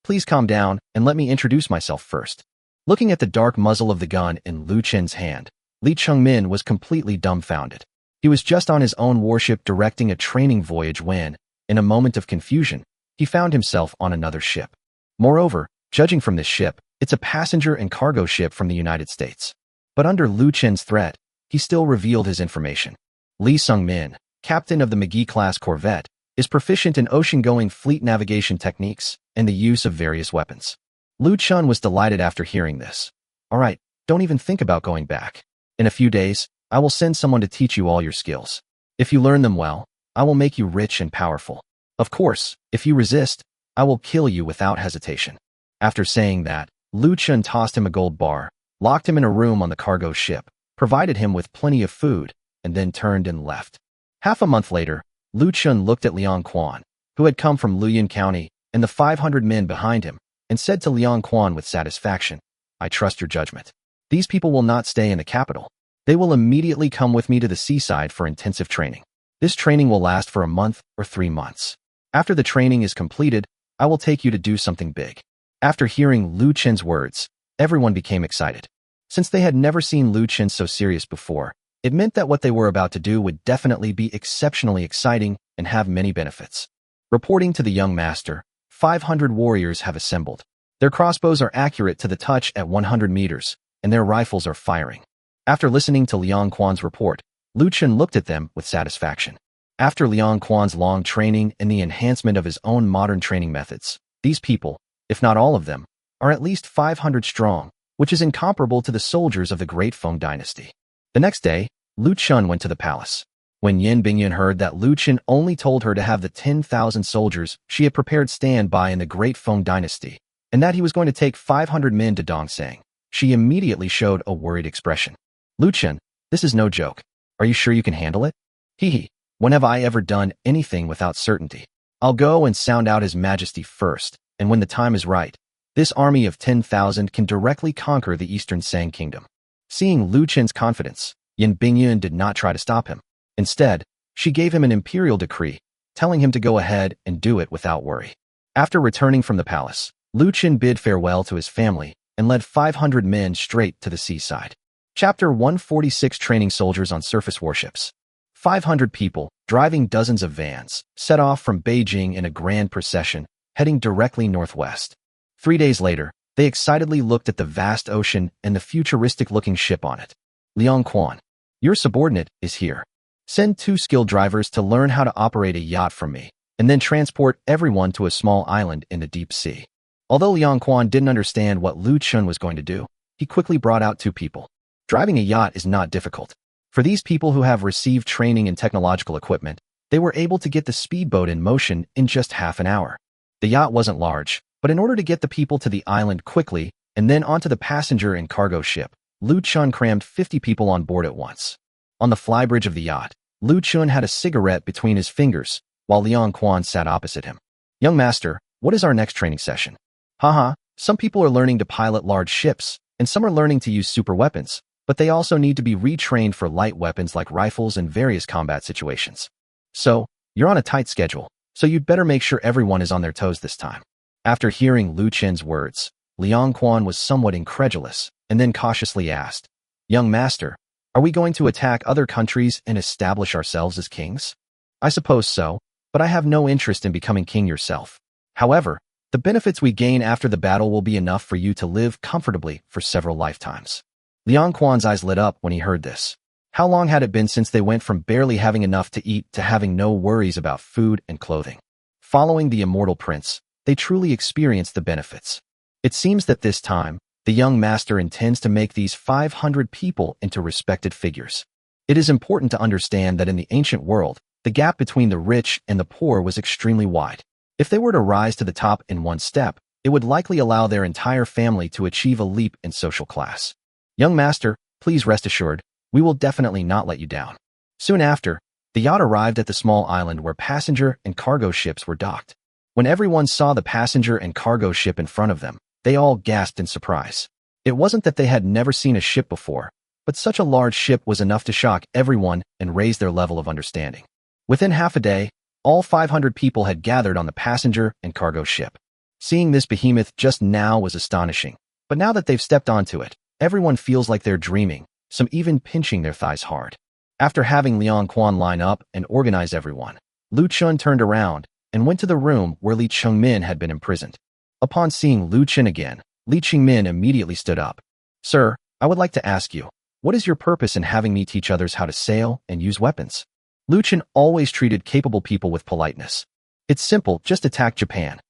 Please calm down and let me introduce myself first." Looking at the dark muzzle of the gun in Lu Chen's hand, Li Chengmin was completely dumbfounded. He was just on his own warship directing a training voyage when, in a moment of confusion, he found himself on another ship. Moreover, judging from this ship, it's a passenger and cargo ship from the United States. But under Lu Chen's threat, he still revealed his information. Li Sungmin, captain of the McGee-class corvette, is proficient in ocean-going fleet navigation techniques and the use of various weapons. Lu Chen was delighted after hearing this. "All right, don't even think about going back. In a few days, I will send someone to teach you all your skills. If you learn them well, I will make you rich and powerful. Of course, if you resist, I will kill you without hesitation." After saying that, Lu Chen tossed him a gold bar, locked him in a room on the cargo ship, provided him with plenty of food, and then turned and left. Half a month later, Lu Chen looked at Liang Quan, who had come from Luoyang County, and the 500 men behind him, and said to Liang Quan with satisfaction, "I trust your judgment. These people will not stay in the capital. They will immediately come with me to the seaside for intensive training. This training will last for a month or 3 months. After the training is completed, I will take you to do something big." After hearing Lu Chen's words, everyone became excited. Since they had never seen Lu Chen so serious before, it meant that what they were about to do would definitely be exceptionally exciting and have many benefits. Reporting to the young master, 500 warriors have assembled. Their crossbows are accurate to the touch at 100 meters, and their rifles are firing. After listening to Liang Quan's report, Lu Chen looked at them with satisfaction. After Liang Quan's long training and the enhancement of his own modern training methods, these people, if not all of them, are at least 500 strong, which is incomparable to the soldiers of the Great Feng Dynasty. The next day, Lu Chen went to the palace. When Yin Bingyan heard that Lu Chen only told her to have the 10,000 soldiers she had prepared stand by in the Great Feng Dynasty, and that he was going to take 500 men to Dongsang, she immediately showed a worried expression. "Lu Chen, this is no joke. Are you sure you can handle it?" "Hee. When have I ever done anything without certainty? I'll go and sound out His Majesty first, and when the time is right, this army of 10,000 can directly conquer the eastern Sang Kingdom." Seeing Lu Chen's confidence, Yin Bingyun did not try to stop him. Instead, she gave him an imperial decree, telling him to go ahead and do it without worry. After returning from the palace, Lu Chen bid farewell to his family and led 500 men straight to the seaside. Chapter 146, Training Soldiers on Surface Warships. 500 people, driving dozens of vans, set off from Beijing in a grand procession, heading directly northwest. 3 days later, they excitedly looked at the vast ocean and the futuristic-looking ship on it. Liang Quan, your subordinate, is here. Send 2 skilled drivers to learn how to operate a yacht from me, and then transport everyone to a small island in the deep sea. Although Liang Quan didn't understand what Lu Chen was going to do, he quickly brought out 2 people. Driving a yacht is not difficult. For these people who have received training in technological equipment, they were able to get the speedboat in motion in just half an hour. The yacht wasn't large, but in order to get the people to the island quickly and then onto the passenger and cargo ship, Lu Chen crammed 50 people on board at once. On the flybridge of the yacht, Lu Chen had a cigarette between his fingers, while Liang Quan sat opposite him. Young master, what is our next training session? Haha, some people are learning to pilot large ships, and some are learning to use super weapons, but they also need to be retrained for light weapons like rifles and various combat situations. So, you're on a tight schedule, so you'd better make sure everyone is on their toes this time. After hearing Lu Chen's words, Liang Quan was somewhat incredulous, and then cautiously asked, Young master, are we going to attack other countries and establish ourselves as kings? I suppose so, but I have no interest in becoming king yourself. However, the benefits we gain after the battle will be enough for you to live comfortably for several lifetimes. Liang Quan's eyes lit up when he heard this. How long had it been since they went from barely having enough to eat to having no worries about food and clothing? Following the immortal prince, they truly experienced the benefits. It seems that this time, the young master intends to make these 500 people into respected figures. It is important to understand that in the ancient world, the gap between the rich and the poor was extremely wide. If they were to rise to the top in one step, it would likely allow their entire family to achieve a leap in social class. Young master, please rest assured, we will definitely not let you down. Soon after, the yacht arrived at the small island where passenger and cargo ships were docked. When everyone saw the passenger and cargo ship in front of them, they all gasped in surprise. It wasn't that they had never seen a ship before, but such a large ship was enough to shock everyone and raise their level of understanding. Within half a day, all 500 people had gathered on the passenger and cargo ship. Seeing this behemoth just now was astonishing, but now that they've stepped onto it, everyone feels like they're dreaming, some even pinching their thighs hard. After having Liang Quan line up and organize everyone, Lu Chen turned around and went to the room where Li Chengmin had been imprisoned. Upon seeing Lu Chen again, Li Chengmin immediately stood up. Sir, I would like to ask you, what is your purpose in having me teach others how to sail and use weapons? Lu Chen always treated capable people with politeness. It's simple, just attack Japan.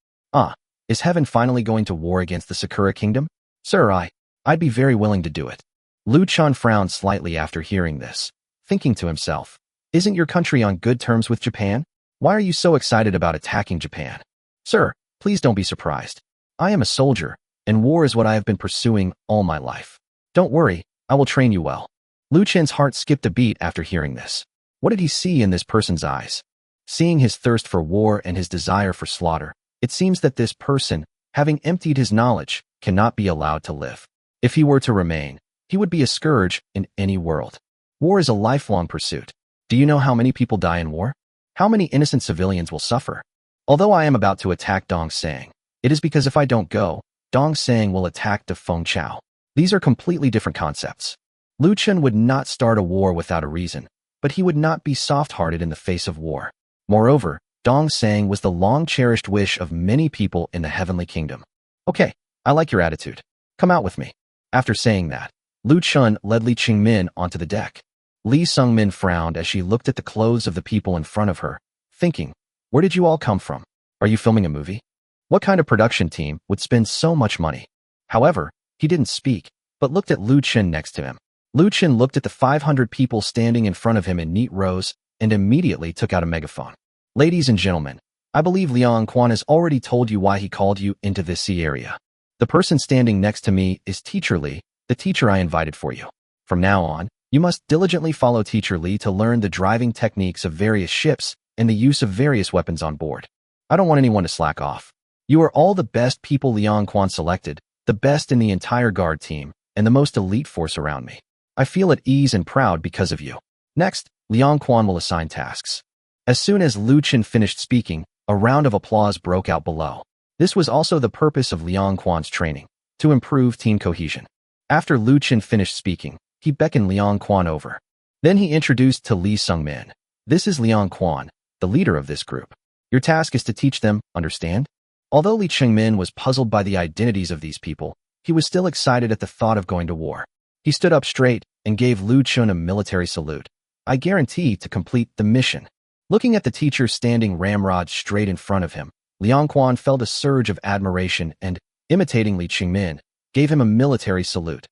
Is heaven finally going to war against the Sakura Kingdom? Sir, I'd be very willing to do it. Lu Chen frowned slightly after hearing this, thinking to himself, isn't your country on good terms with Japan? Why are you so excited about attacking Japan? Sir, please don't be surprised. I am a soldier, and war is what I have been pursuing all my life. Don't worry, I will train you well. Lu Chen's heart skipped a beat after hearing this. What did he see in this person's eyes? Seeing his thirst for war and his desire for slaughter, it seems that this person, having emptied his knowledge, cannot be allowed to live. If he were to remain, he would be a scourge in any world. War is a lifelong pursuit. Do you know how many people die in war? How many innocent civilians will suffer? Although I am about to attack Dong Sang, it is because if I don't go, Dong Sang will attack De Feng Chao. These are completely different concepts. Lu Chen would not start a war without a reason, but he would not be soft-hearted in the face of war. Moreover, Dong Sang was the long-cherished wish of many people in the Heavenly Kingdom. Okay, I like your attitude. Come out with me. After saying that, Lu Chen led Li Chengmin onto the deck. Li Sungmin frowned as she looked at the clothes of the people in front of her, thinking, where did you all come from? Are you filming a movie? What kind of production team would spend so much money? However, he didn't speak, but looked at Lu Chen next to him. Lu Chen looked at the 500 people standing in front of him in neat rows and immediately took out a megaphone. Ladies and gentlemen, I believe Liang Quan has already told you why he called you into this sea area. The person standing next to me is Teacher Li, the teacher I invited for you. From now on, you must diligently follow Teacher Li to learn the driving techniques of various ships and the use of various weapons on board. I don't want anyone to slack off. You are all the best people Liang Quan selected, the best in the entire guard team, and the most elite force around me. I feel at ease and proud because of you. Next, Liang Quan will assign tasks. As soon as Lu Chen finished speaking, a round of applause broke out below. This was also the purpose of Liang Quan's training, to improve team cohesion. After Lu Chen finished speaking, he beckoned Liang Quan over. Then he introduced to Li Sungmin. This is Liang Quan, the leader of this group. Your task is to teach them, understand? Although Li Chengmin was puzzled by the identities of these people, he was still excited at the thought of going to war. He stood up straight and gave Lu Chen a military salute. I guarantee to complete the mission. Looking at the teacher standing ramrod straight in front of him, Liang Quan felt a surge of admiration and, imitating Li Chengmin, gave him a military salute.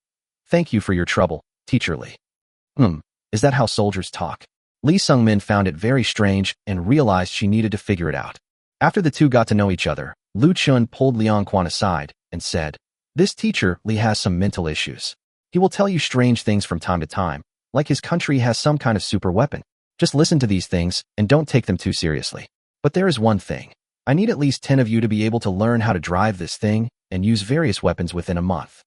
Thank you for your trouble, Teacher Li. Is that how soldiers talk? Li Sungmin found it very strange and realized she needed to figure it out. After the two got to know each other, Lu Chen pulled Liang Quan aside and said, "This teacher, Li, has some mental issues. He will tell you strange things from time to time, like his country has some kind of super weapon. Just listen to these things and don't take them too seriously. But there is one thing. I need at least 10 of you to be able to learn how to drive this thing and use various weapons within a month."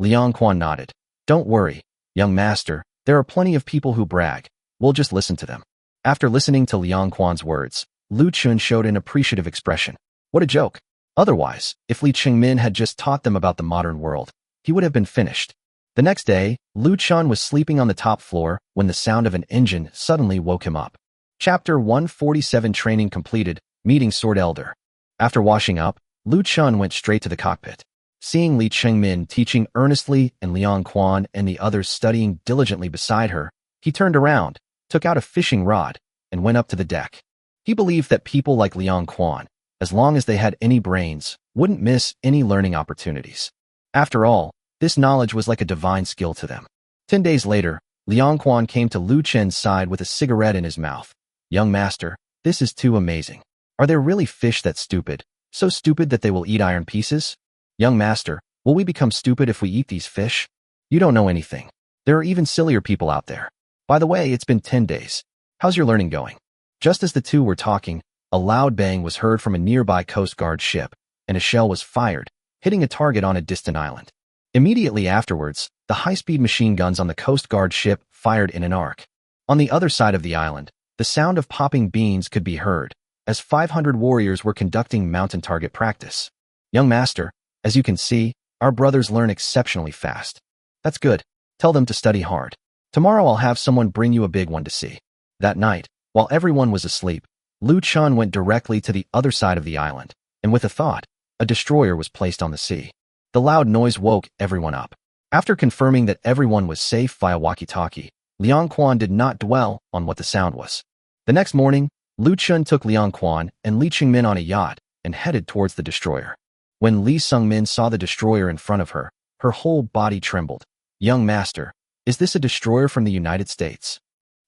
Liang Quan nodded. "Don't worry, young master, there are plenty of people who brag. We'll just listen to them." After listening to Liang Quan's words, Lu Chen showed an appreciative expression. What a joke. Otherwise, if Li Chengmin had just taught them about the modern world, he would have been finished. The next day, Lu Chen was sleeping on the top floor when the sound of an engine suddenly woke him up. Chapter 147 Training completed, meeting Sword Elder. After washing up, Lu Chen went straight to the cockpit. Seeing Li Chengmin teaching earnestly and Liang Quan and the others studying diligently beside her, he turned around, took out a fishing rod, and went up to the deck. He believed that people like Liang Quan, as long as they had any brains, wouldn't miss any learning opportunities. After all, this knowledge was like a divine skill to them. 10 days later, Liang Quan came to Lu Chen's side with a cigarette in his mouth. "Young master, this is too amazing. Are there really fish that stupid, so stupid that they will eat iron pieces? Young master, will we become stupid if we eat these fish? You don't know anything. There are even sillier people out there. By the way, it's been 10 days. How's your learning going?" Just as the two were talking, a loud bang was heard from a nearby Coast Guard ship, and a shell was fired, hitting a target on a distant island. Immediately afterwards, the high-speed machine guns on the Coast Guard ship fired in an arc. On the other side of the island, the sound of popping beans could be heard, as 500 warriors were conducting mountain target practice. "Young master, as you can see, our brothers learn exceptionally fast. That's good. Tell them to study hard. Tomorrow I'll have someone bring you a big one to see." That night, while everyone was asleep, Lu Chen went directly to the other side of the island, and with a thought, a destroyer was placed on the sea. The loud noise woke everyone up. After confirming that everyone was safe via walkie-talkie, Liang Quan did not dwell on what the sound was. The next morning, Lu Chen took Liang Quan and Li Chengmin on a yacht and headed towards the destroyer. When Li Sungmin saw the destroyer in front of her, her whole body trembled. "Young master, is this a destroyer from the United States?"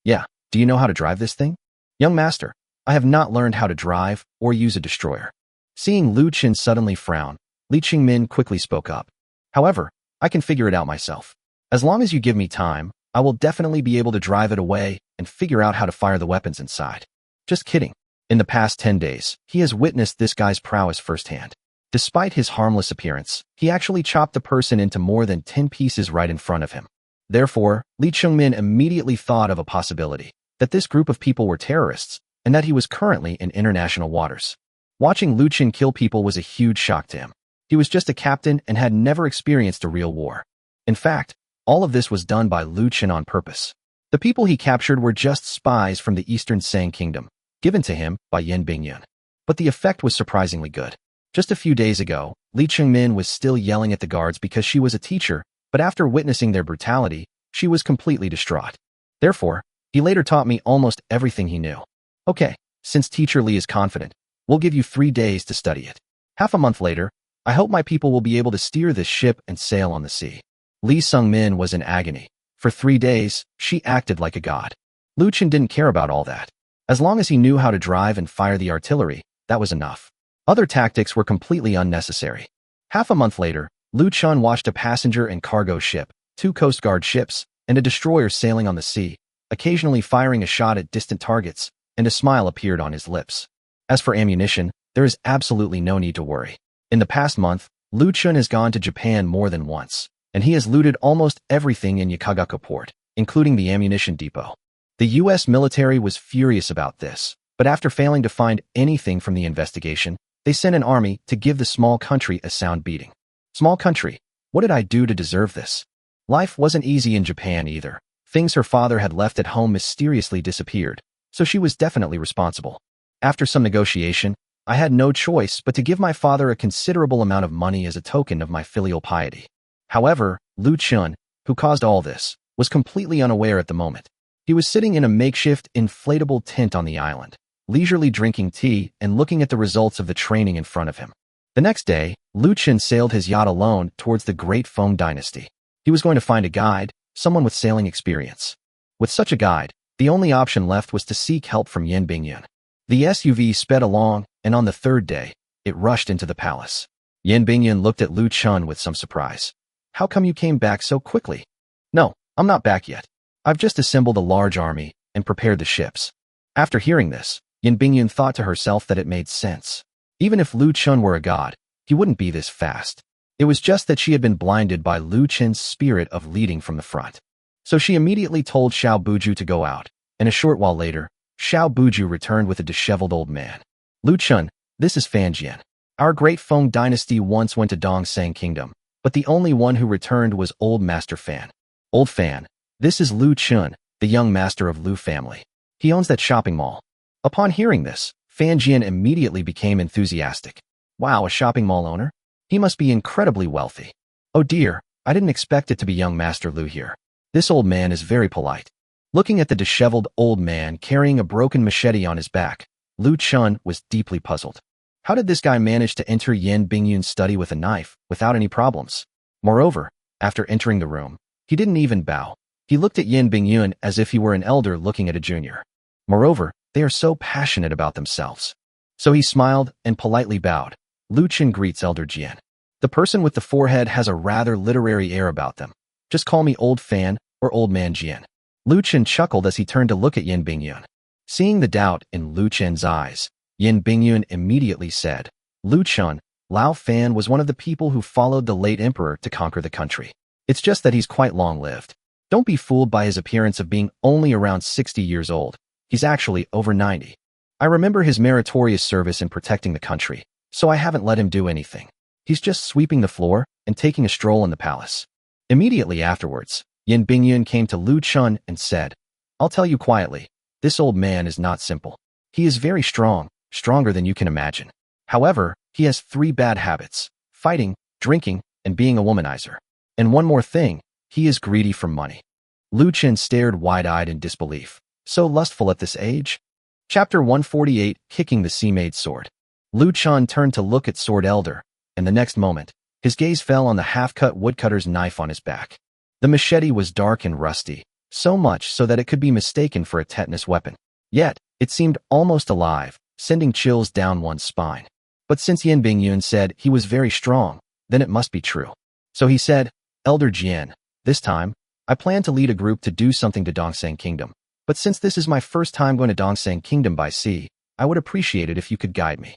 "Yeah. Do you know how to drive this thing?" "Young master, I have not learned how to drive or use a destroyer." Seeing Lu Chen suddenly frown, Li Chengmin quickly spoke up. "However, I can figure it out myself. As long as you give me time, I will definitely be able to drive it away and figure out how to fire the weapons inside." Just kidding. In the past 10 days, he has witnessed this guy's prowess firsthand. Despite his harmless appearance, he actually chopped the person into more than 10 pieces right in front of him. Therefore, Li Chengmin immediately thought of a possibility, that this group of people were terrorists, and that he was currently in international waters. Watching Lu Chen kill people was a huge shock to him. He was just a captain and had never experienced a real war. In fact, all of this was done by Lu Chen on purpose. The people he captured were just spies from the Eastern Sang Kingdom, given to him by Yin Bingyun. But the effect was surprisingly good. Just a few days ago, Li Chengmin was still yelling at the guards because she was a teacher, but after witnessing their brutality, she was completely distraught. Therefore, he later taught me almost everything he knew. "Okay, since Teacher Li is confident, we'll give you 3 days to study it. Half a month later, I hope my people will be able to steer this ship and sail on the sea." Li Sungmin was in agony. For 3 days, she acted like a god. Lu Chen didn't care about all that. As long as he knew how to drive and fire the artillery, that was enough. Other tactics were completely unnecessary. Half a month later, Lu Chen watched a passenger and cargo ship, 2 Coast Guard ships, and a destroyer sailing on the sea, occasionally firing a shot at distant targets, and a smile appeared on his lips. As for ammunition, there is absolutely no need to worry. In the past month, Lu Chen has gone to Japan more than once. and he has looted almost everything in Yakagaku port, including the ammunition depot. The U.S. military was furious about this, but after failing to find anything from the investigation, they sent an army to give the small country a sound beating. Small country, what did I do to deserve this? Life wasn't easy in Japan either. Things her father had left at home mysteriously disappeared, so she was definitely responsible. After some negotiation, I had no choice but to give my father a considerable amount of money as a token of my filial piety. However, Lu Chen, who caused all this, was completely unaware at the moment. He was sitting in a makeshift inflatable tent on the island, leisurely drinking tea and looking at the results of the training in front of him. The next day, Lu Chen sailed his yacht alone towards the Great Feng Dynasty. He was going to find a guide, someone with sailing experience. With such a guide, the only option left was to seek help from Yan Bingyun. The SUV sped along, and on the third day, it rushed into the palace. Yan Bingyun looked at Lu Chen with some surprise. How come you came back so quickly? No, I'm not back yet. I've just assembled a large army and prepared the ships. After hearing this, Yan Bingyun thought to herself that it made sense. Even if Lu Chen were a god, he wouldn't be this fast. It was just that she had been blinded by Lu Chen's spirit of leading from the front. So she immediately told Xiao Buju to go out, and a short while later, Xiao Buju returned with a disheveled old man. Lu Chen, this is Fan Jian. Our Great Feng Dynasty once went to Dongsang Kingdom, but the only one who returned was Old Master Fan. Old Fan, this is Lu Chen, the young master of Lu family. He owns that shopping mall. Upon hearing this, Fan Jian immediately became enthusiastic. Wow, a shopping mall owner? He must be incredibly wealthy. Oh dear, I didn't expect it to be young Master Lu here. This old man is very polite. Looking at the disheveled old man carrying a broken machete on his back, Lu Chen was deeply puzzled. How did this guy manage to enter Yan Bingyun's study with a knife without any problems? Moreover, after entering the room, he didn't even bow. He looked at Yan Bingyun as if he were an elder looking at a junior. Moreover, they are so passionate about themselves. So he smiled and politely bowed. Lu Chen greets Elder Jian. The person with the forehead has a rather literary air about them. Just call me Old Fan or Old Man Jian. Lu Chen chuckled as he turned to look at Yan Bingyun. Seeing the doubt in Lu Chen's eyes, Yan Bingyun immediately said, Lu Chen, Lao Fan was one of the people who followed the late emperor to conquer the country. It's just that he's quite long-lived. Don't be fooled by his appearance of being only around 60 years old. He's actually over 90. I remember his meritorious service in protecting the country, so I haven't let him do anything. He's just sweeping the floor and taking a stroll in the palace. Immediately afterwards, Yan Bingyun came to Lu Chen and said, I'll tell you quietly, this old man is not simple. He is very strong, stronger than you can imagine. However, he has 3 bad habits: fighting, drinking, and being a womanizer. And one more thing, he is greedy for money. Lu Chen stared wide-eyed in disbelief. So lustful at this age? Chapter 148, Kicking the Sea-Maid's Sword. Lu Chen turned to look at Sword Elder, and the next moment, his gaze fell on the half-cut woodcutter's knife on his back. The machete was dark and rusty, so much so that it could be mistaken for a tetanus weapon. Yet, it seemed almost alive, sending chills down one's spine. But since Yan Bingyun said he was very strong, then it must be true. So he said, Elder Jian, this time, I plan to lead a group to do something to Dongsang Kingdom. But since this is my first time going to Dongsang Kingdom by sea, I would appreciate it if you could guide me.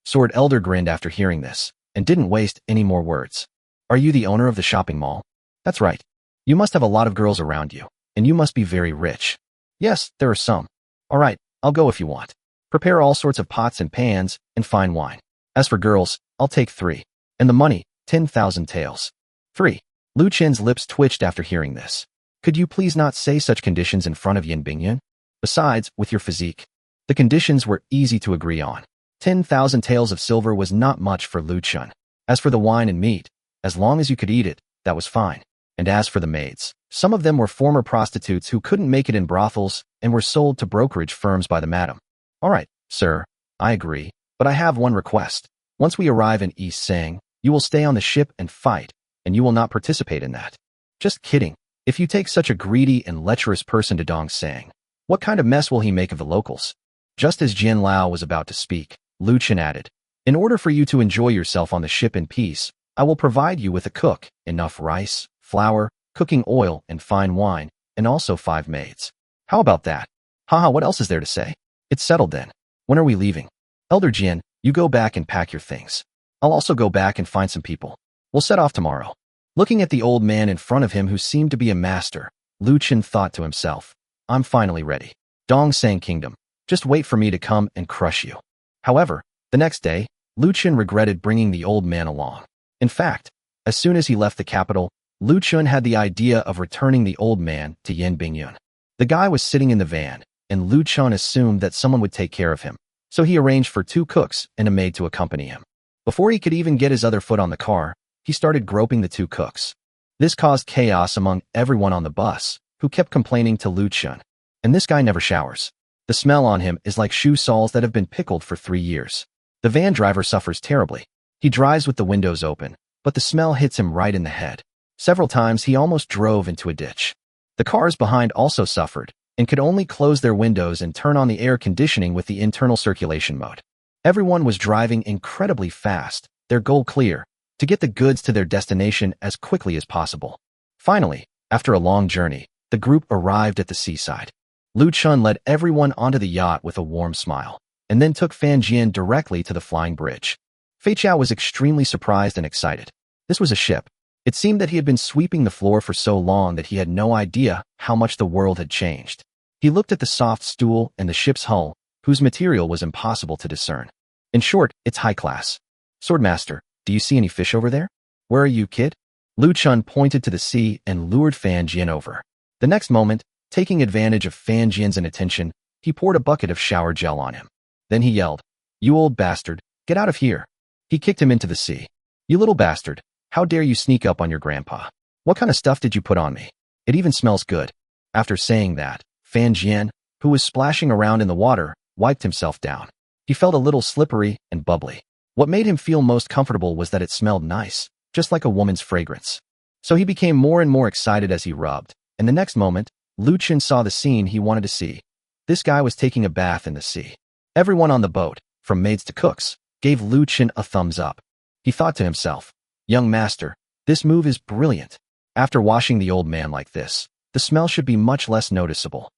Sword Elder grinned after hearing this, and didn't waste any more words. Are you the owner of the shopping mall? That's right. You must have a lot of girls around you, and you must be very rich. Yes, there are some. All right, I'll go if you want. Prepare all sorts of pots and pans, and fine wine. As for girls, I'll take 3. And the money, 10,000 taels. 3. Lu Chen's lips twitched after hearing this. Could you please not say such conditions in front of Yan Bingyun? Besides, with your physique, the conditions were easy to agree on. 10,000 taels of silver was not much for Lu Chen. As for the wine and meat, as long as you could eat it, that was fine. And as for the maids, some of them were former prostitutes who couldn't make it in brothels and were sold to brokerage firms by the madam. All right, sir, I agree, but I have one request. Once we arrive in East Sang, you will stay on the ship and fight, and you will not participate in that. Just kidding. If you take such a greedy and lecherous person to Dongsang, what kind of mess will he make of the locals? Just as Jian Lao was about to speak, Lu Chen added, in order for you to enjoy yourself on the ship in peace, I will provide you with a cook, enough rice, flour, cooking oil, and fine wine, and also 5 maids. How about that? Haha, what else is there to say? It's settled then. When are we leaving? Elder Jian, you go back and pack your things. I'll also go back and find some people. We'll set off tomorrow. Looking at the old man in front of him who seemed to be a master, Lu Chen thought to himself, I'm finally ready. Dongsang Kingdom, just wait for me to come and crush you. However, the next day, Lu Chen regretted bringing the old man along. In fact, as soon as he left the capital, Lu Chen had the idea of returning the old man to Yin Bingyun. The guy was sitting in the van, and Lu Chen assumed that someone would take care of him, so he arranged for 2 cooks and a maid to accompany him. Before he could even get his other foot on the car, he started groping the 2 cooks. This caused chaos among everyone on the bus, who kept complaining to Lu Chen. And this guy never showers. The smell on him is like shoe soles that have been pickled for 3 years. The van driver suffers terribly. He drives with the windows open, but the smell hits him right in the head. Several times he almost drove into a ditch. The cars behind also suffered, and could only close their windows and turn on the air conditioning with the internal circulation mode. Everyone was driving incredibly fast, their goal clear, to get the goods to their destination as quickly as possible. Finally, after a long journey, the group arrived at the seaside. Lu Chen led everyone onto the yacht with a warm smile, and then took Fan Jian directly to the flying bridge. Fei Chao was extremely surprised and excited. This was a ship. It seemed that he had been sweeping the floor for so long that he had no idea how much the world had changed. He looked at the soft stool and the ship's hull, whose material was impossible to discern. In short, it's high class. Swordmaster, do you see any fish over there? Where are you, kid? Lu Chen pointed to the sea and lured Fan Jian over. The next moment, taking advantage of Fan Jian's inattention, he poured a bucket of shower gel on him. Then he yelled, You old bastard, get out of here. He kicked him into the sea. You little bastard, how dare you sneak up on your grandpa? What kind of stuff did you put on me? It even smells good. After saying that, Fan Jian, who was splashing around in the water, wiped himself down. He felt a little slippery and bubbly. What made him feel most comfortable was that it smelled nice, just like a woman's fragrance. So he became more and more excited as he rubbed, and the next moment, Lu Chen saw the scene he wanted to see. This guy was taking a bath in the sea. Everyone on the boat, from maids to cooks, gave Lu Chen a thumbs up. He thought to himself, Young master, this move is brilliant. After washing the old man like this, the smell should be much less noticeable.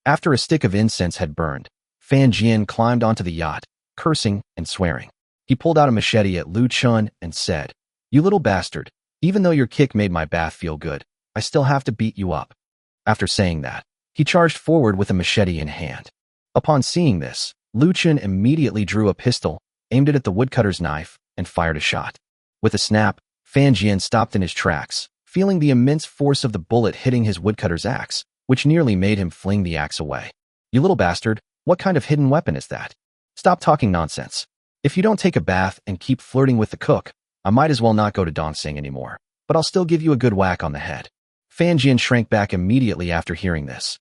After a stick of incense had burned, Fan Jian climbed onto the yacht, cursing and swearing. He pulled out a machete at Lu Chen and said, You little bastard, even though your kick made my bath feel good, I still have to beat you up. After saying that, he charged forward with a machete in hand. Upon seeing this, Lu Chen immediately drew a pistol, aimed it at the woodcutter's knife, and fired a shot. With a snap, Fan Jian stopped in his tracks, feeling the immense force of the bullet hitting his woodcutter's axe, which nearly made him fling the axe away. You little bastard, what kind of hidden weapon is that? Stop talking nonsense. If you don't take a bath and keep flirting with the cook, I might as well not go to Dongsang anymore, but I'll still give you a good whack on the head. Fan Jian shrank back immediately after hearing this.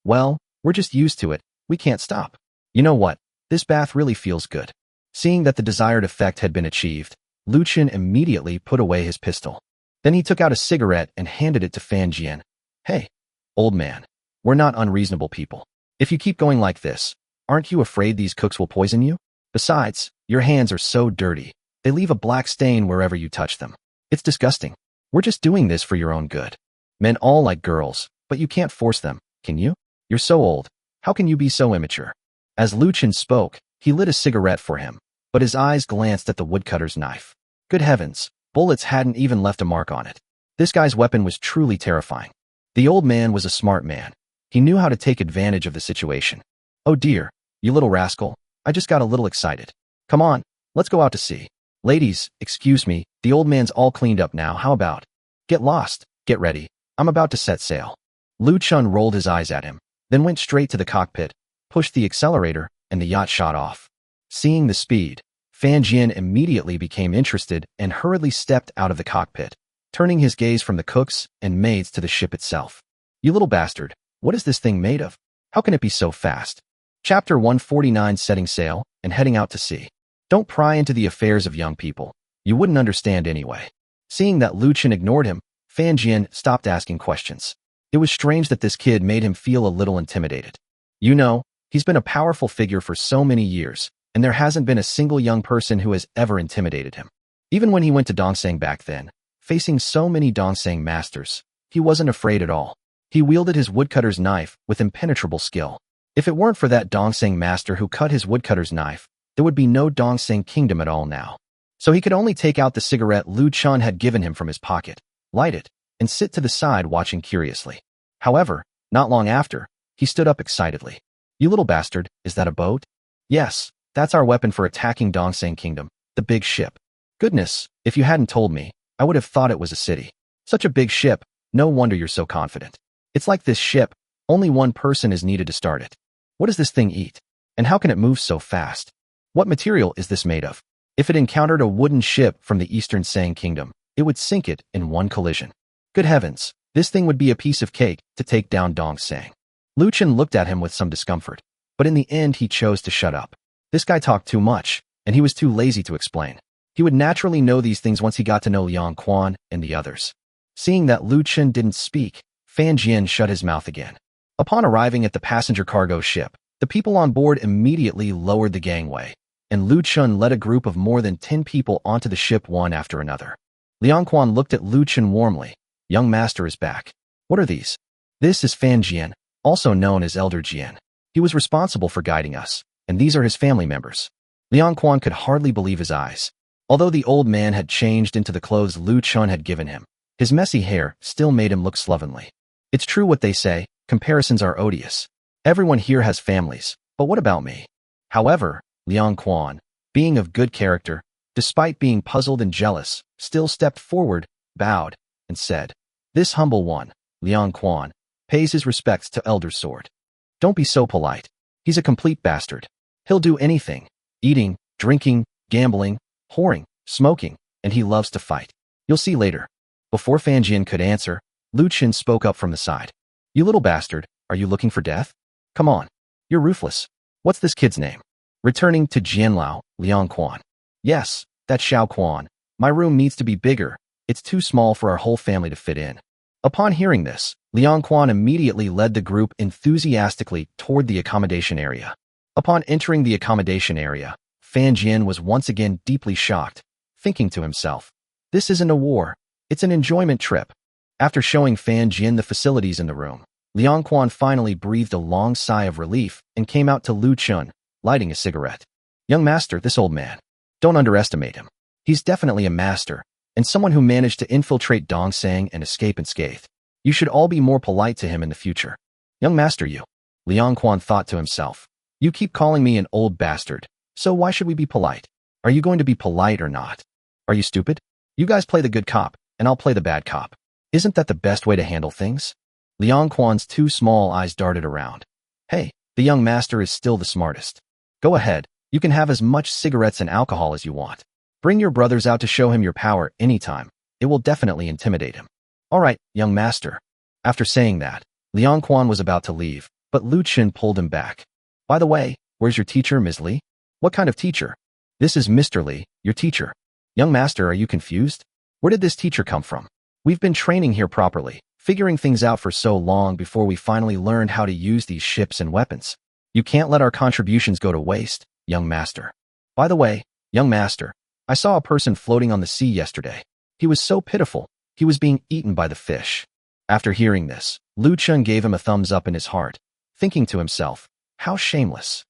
Well, we're just used to it, we can't stop. You know what, this bath really feels good. Seeing that the desired effect had been achieved, Lu Chen immediately put away his pistol. Then he took out a cigarette and handed it to Fan Jian. Hey, old man, we're not unreasonable people. If you keep going like this, aren't you afraid these cooks will poison you? Besides, your hands are so dirty, they leave a black stain wherever you touch them. It's disgusting. We're just doing this for your own good. Men all like girls, but you can't force them, can you? You're so old. How can you be so immature? As Lu Chen spoke, he lit a cigarette for him, but his eyes glanced at the woodcutter's knife. Good heavens, bullets hadn't even left a mark on it. This guy's weapon was truly terrifying. The old man was a smart man. He knew how to take advantage of the situation. Oh dear, you little rascal, I just got a little excited. Come on, let's go out to sea. Ladies, excuse me, the old man's all cleaned up now, how about? Get lost, get ready, I'm about to set sail. Lu Chen rolled his eyes at him, then went straight to the cockpit, pushed the accelerator, and the yacht shot off. Seeing the speed, Fan Jian immediately became interested and hurriedly stepped out of the cockpit, turning his gaze from the cooks and maids to the ship itself. You little bastard, what is this thing made of? How can it be so fast? Chapter 149 Setting Sail and Heading Out to Sea. Don't pry into the affairs of young people. You wouldn't understand anyway. Seeing that Lu Chen ignored him, Fan Jian stopped asking questions. It was strange that this kid made him feel a little intimidated. You know, he's been a powerful figure for so many years, and there hasn't been a single young person who has ever intimidated him. Even when he went to Dongsang back then, facing so many Dongsang masters, he wasn't afraid at all. He wielded his woodcutter's knife with impenetrable skill. If it weren't for that Dongsang master who cut his woodcutter's knife, there would be no Dongsang kingdom at all now. So he could only take out the cigarette Lu Chen had given him from his pocket, light it, and sit to the side watching curiously. However, not long after, he stood up excitedly. "You little bastard, is that a boat?" "Yes, that's our weapon for attacking Dongsang Kingdom, the big ship." "Goodness, if you hadn't told me, I would have thought it was a city. Such a big ship, no wonder you're so confident. It's like this ship, only one person is needed to start it. What does this thing eat? And how can it move so fast? What material is this made of? If it encountered a wooden ship from the Eastern Sang Kingdom, it would sink it in one collision. Good heavens, this thing would be a piece of cake to take down Dongsang." Lu Chen looked at him with some discomfort, but in the end he chose to shut up. This guy talked too much, and he was too lazy to explain. He would naturally know these things once he got to know Liang Quan and the others. Seeing that Lu Chen didn't speak, Fan Jian shut his mouth again. Upon arriving at the passenger cargo ship, the people on board immediately lowered the gangway, and Lu Chen led a group of more than 10 people onto the ship one after another. Liang Quan looked at Lu Chen warmly. "Young master is back. What are these?" "This is Fan Jian, also known as Elder Jian. He was responsible for guiding us, and these are his family members." Liang Quan could hardly believe his eyes. Although the old man had changed into the clothes Lu Chen had given him, his messy hair still made him look slovenly. It's true what they say, comparisons are odious. Everyone here has families, but what about me? However, Liang Quan, being of good character, despite being puzzled and jealous, still stepped forward, bowed, and said, "This humble one, Liang Quan, pays his respects to Elder Sword. Don't be so polite. He's a complete bastard. He'll do anything, eating, drinking, gambling, whoring, smoking, and he loves to fight. You'll see later." Before Fan Jian could answer, Lu Chen spoke up from the side. "You little bastard, are you looking for death? Come on. You're ruthless. What's this kid's name?" Returning to Jianlao, Liang Quan. "Yes, that's Xiao Quan. My room needs to be bigger. It's too small for our whole family to fit in." Upon hearing this, Liang Quan immediately led the group enthusiastically toward the accommodation area. Upon entering the accommodation area, Fan Jian was once again deeply shocked, thinking to himself, "This isn't a war, it's an enjoyment trip." After showing Fan Jian the facilities in the room, Liang Quan finally breathed a long sigh of relief and came out to Lu Chen, lighting a cigarette. "Young master, this old man. Don't underestimate him. He's definitely a master, and someone who managed to infiltrate Dongsang and escape unscathed. You should all be more polite to him in the future." "Young master, you," Liang Quan thought to himself. "You keep calling me an old bastard, so why should we be polite? Are you going to be polite or not? Are you stupid? You guys play the good cop, and I'll play the bad cop. Isn't that the best way to handle things?" Liang Quan's two small eyes darted around. "Hey, the young master is still the smartest. Go ahead, you can have as much cigarettes and alcohol as you want. Bring your brothers out to show him your power anytime. It will definitely intimidate him." "All right, young master." After saying that, Liang Quan was about to leave, but Lu Chen pulled him back. "By the way, where's your teacher, Ms. Li?" "What kind of teacher?" "This is Mr. Li, your teacher." "Young master, are you confused? Where did this teacher come from? We've been training here properly, figuring things out for so long before we finally learned how to use these ships and weapons. You can't let our contributions go to waste, young master. By the way, young master, I saw a person floating on the sea yesterday. He was so pitiful, he was being eaten by the fish." After hearing this, Lu Chen gave him a thumbs up in his heart, thinking to himself, how shameless.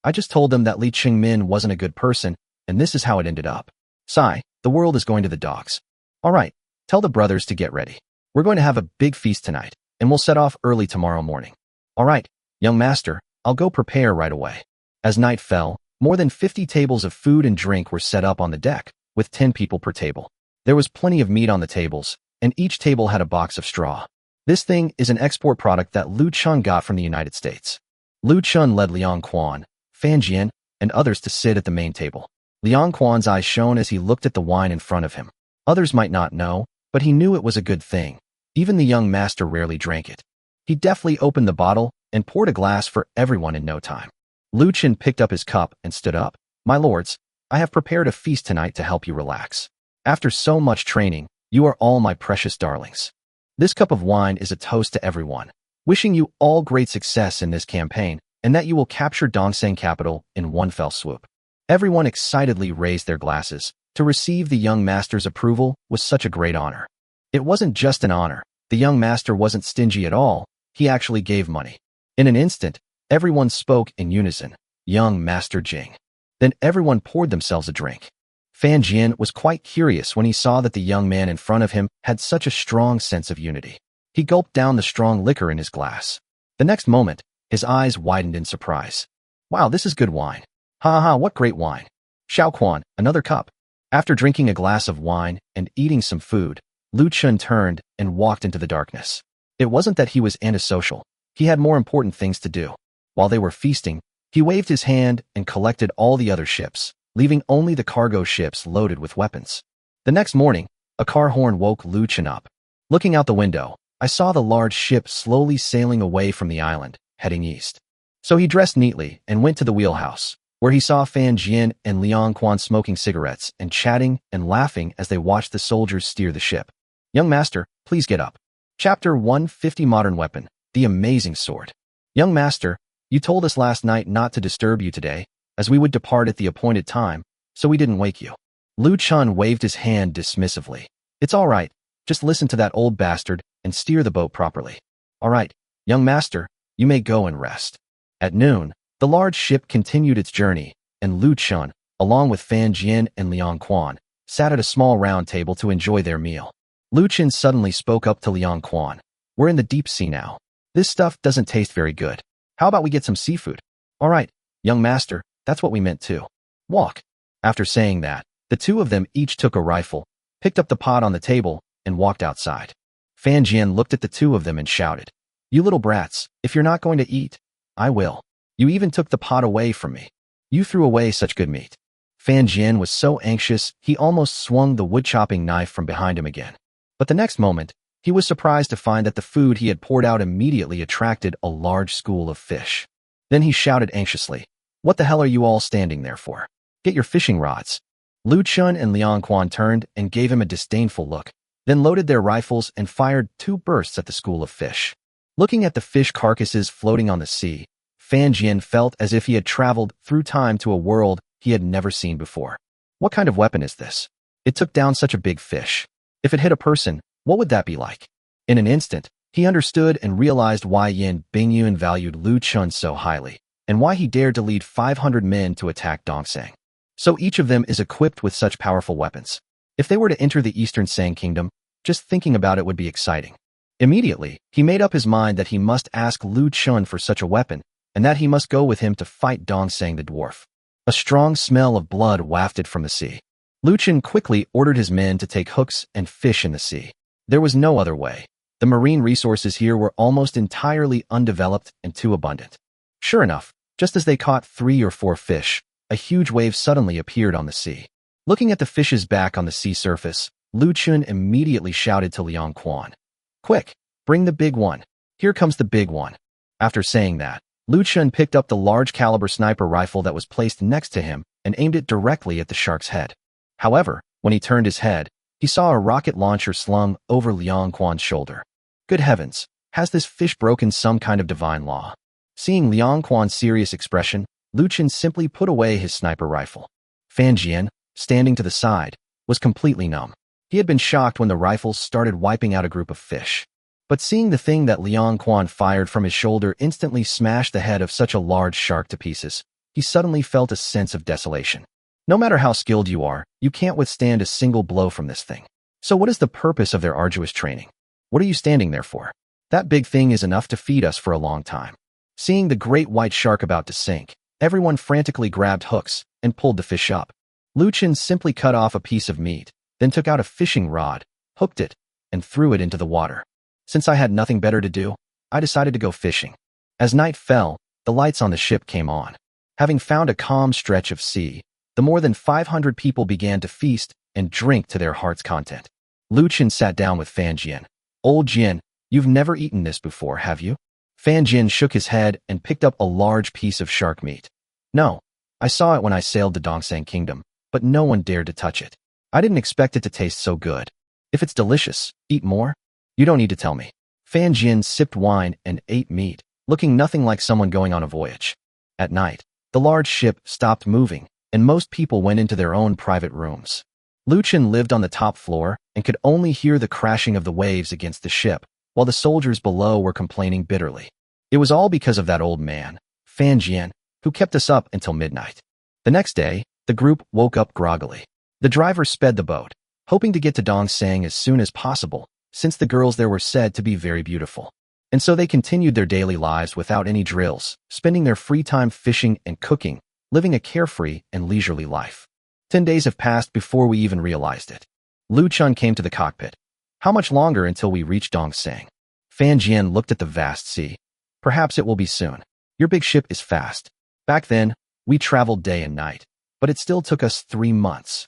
I just told them that Li Qingmin wasn't a good person, and this is how it ended up. Sigh, the world is going to the dogs. All right, tell the brothers to get ready. We're going to have a big feast tonight, and we'll set off early tomorrow morning. All right, young master, I'll go prepare right away. As night fell, more than 50 tables of food and drink were set up on the deck, with 10 people per table. There was plenty of meat on the tables, and each table had a box of straw. This thing is an export product that Lu Chen got from the United States. Lu Chen led Liang Quan, Fan Jian, and others to sit at the main table. Liang Quan's eyes shone as he looked at the wine in front of him. Others might not know, but he knew it was a good thing. Even the young master rarely drank it. He deftly opened the bottle and poured a glass for everyone in no time. Lu Chen picked up his cup and stood up. My lords, I have prepared a feast tonight to help you relax. After so much training, you are all my precious darlings. This cup of wine is a toast to everyone, wishing you all great success in this campaign and that you will capture Dongsang capital in one fell swoop. Everyone excitedly raised their glasses. To receive the young master's approval was such a great honor. It wasn't just an honor. The young master wasn't stingy at all. He actually gave money. In an instant, everyone spoke in unison, Young Master Jing. Then everyone poured themselves a drink. Fan Jian was quite curious when he saw that the young man in front of him had such a strong sense of unity. He gulped down the strong liquor in his glass. The next moment, his eyes widened in surprise. Wow, this is good wine. Ha ha, what great wine. Xiaoquan, another cup. After drinking a glass of wine and eating some food, Lu Chen turned and walked into the darkness. It wasn't that he was antisocial. He had more important things to do. While they were feasting, he waved his hand and collected all the other ships, leaving only the cargo ships loaded with weapons. The next morning, a car horn woke Lu Chen up. Looking out the window, I saw the large ship slowly sailing away from the island, heading east. So he dressed neatly and went to the wheelhouse, where he saw Fan Jian and Liang Quan smoking cigarettes and chatting and laughing as they watched the soldiers steer the ship. Young master, please get up. Chapter 150 Modern Weapon, the Amazing Sword. Young master, you told us last night not to disturb you today, as we would depart at the appointed time, so we didn't wake you. Lu Chen waved his hand dismissively. It's all right, just listen to that old bastard and steer the boat properly. All right, young master, you may go and rest. At noon, the large ship continued its journey, and Lu Chen, along with Fan Jian and Liang Quan, sat at a small round table to enjoy their meal. Lu Chen suddenly spoke up to Liang Quan. We're in the deep sea now. This stuff doesn't taste very good. How about we get some seafood? All right, young master, that's what we meant too. Walk. After saying that, the two of them each took a rifle, picked up the pot on the table, and walked outside. Fan Jian looked at the two of them and shouted, You little brats, if you're not going to eat, I will. You even took the pot away from me. You threw away such good meat. Fan Jian was so anxious he almost swung the wood-chopping knife from behind him again. But the next moment, he was surprised to find that the food he had poured out immediately attracted a large school of fish. Then he shouted anxiously, What the hell are you all standing there for? Get your fishing rods. Lu Chen and Liang Quan turned and gave him a disdainful look, then loaded their rifles and fired 2 bursts at the school of fish. Looking at the fish carcasses floating on the sea, Fan Jian felt as if he had traveled through time to a world he had never seen before. What kind of weapon is this? It took down such a big fish. If it hit a person, what would that be like? In an instant, he understood and realized why Yin Bingyuan valued Lu Chen so highly, and why he dared to lead 500 men to attack Dongsang. So each of them is equipped with such powerful weapons. If they were to enter the Eastern Sang Kingdom, just thinking about it would be exciting. Immediately, he made up his mind that he must ask Lu Chen for such a weapon, and that he must go with him to fight Dongsang the dwarf. A strong smell of blood wafted from the sea. Lu Chen quickly ordered his men to take hooks and fish in the sea. There was no other way. The marine resources here were almost entirely undeveloped and too abundant. Sure enough, just as they caught 3 or 4 fish, a huge wave suddenly appeared on the sea. Looking at the fish's back on the sea surface, Lu Chen immediately shouted to Liang Quan, Quick, bring the big one. Here comes the big one. After saying that, Lu Chen picked up the large caliber sniper rifle that was placed next to him and aimed it directly at the shark's head. However, when he turned his head, he saw a rocket launcher slung over Liang Quan's shoulder. Good heavens, has this fish broken some kind of divine law? Seeing Liang Quan's serious expression, Lu Chen simply put away his sniper rifle. Fan Jian, standing to the side, was completely numb. He had been shocked when the rifles started wiping out a group of fish. But seeing the thing that Liang Quan fired from his shoulder instantly smashed the head of such a large shark to pieces, he suddenly felt a sense of desolation. No matter how skilled you are, you can't withstand a single blow from this thing. So what is the purpose of their arduous training? What are you standing there for? That big thing is enough to feed us for a long time. Seeing the great white shark about to sink, everyone frantically grabbed hooks and pulled the fish up. Lu Chen simply cut off a piece of meat, then took out a fishing rod, hooked it, and threw it into the water. Since I had nothing better to do, I decided to go fishing. As night fell, the lights on the ship came on. Having found a calm stretch of sea, the more than 500 people began to feast and drink to their heart's content. Lu Chen sat down with Fan Jian. Old Jian, you've never eaten this before, have you? Fan Jian shook his head and picked up a large piece of shark meat. No, I saw it when I sailed to Dongsang Kingdom, but no one dared to touch it. I didn't expect it to taste so good. If it's delicious, eat more. You don't need to tell me. Fan Jian sipped wine and ate meat, looking nothing like someone going on a voyage. At night, the large ship stopped moving, and most people went into their own private rooms. Lu Chen lived on the top floor and could only hear the crashing of the waves against the ship, while the soldiers below were complaining bitterly. It was all because of that old man, Fan Jian, who kept us up until midnight. The next day, the group woke up groggily. The driver sped the boat, hoping to get to Dongsang as soon as possible, since the girls there were said to be very beautiful. And so they continued their daily lives without any drills, spending their free time fishing and cooking, living a carefree and leisurely life. 10 days have passed before we even realized it. Lu Chen came to the cockpit. How much longer until we reach Dongsang? Fan Jian looked at the vast sea. Perhaps it will be soon. Your big ship is fast. Back then, we traveled day and night, but it still took us 3 months.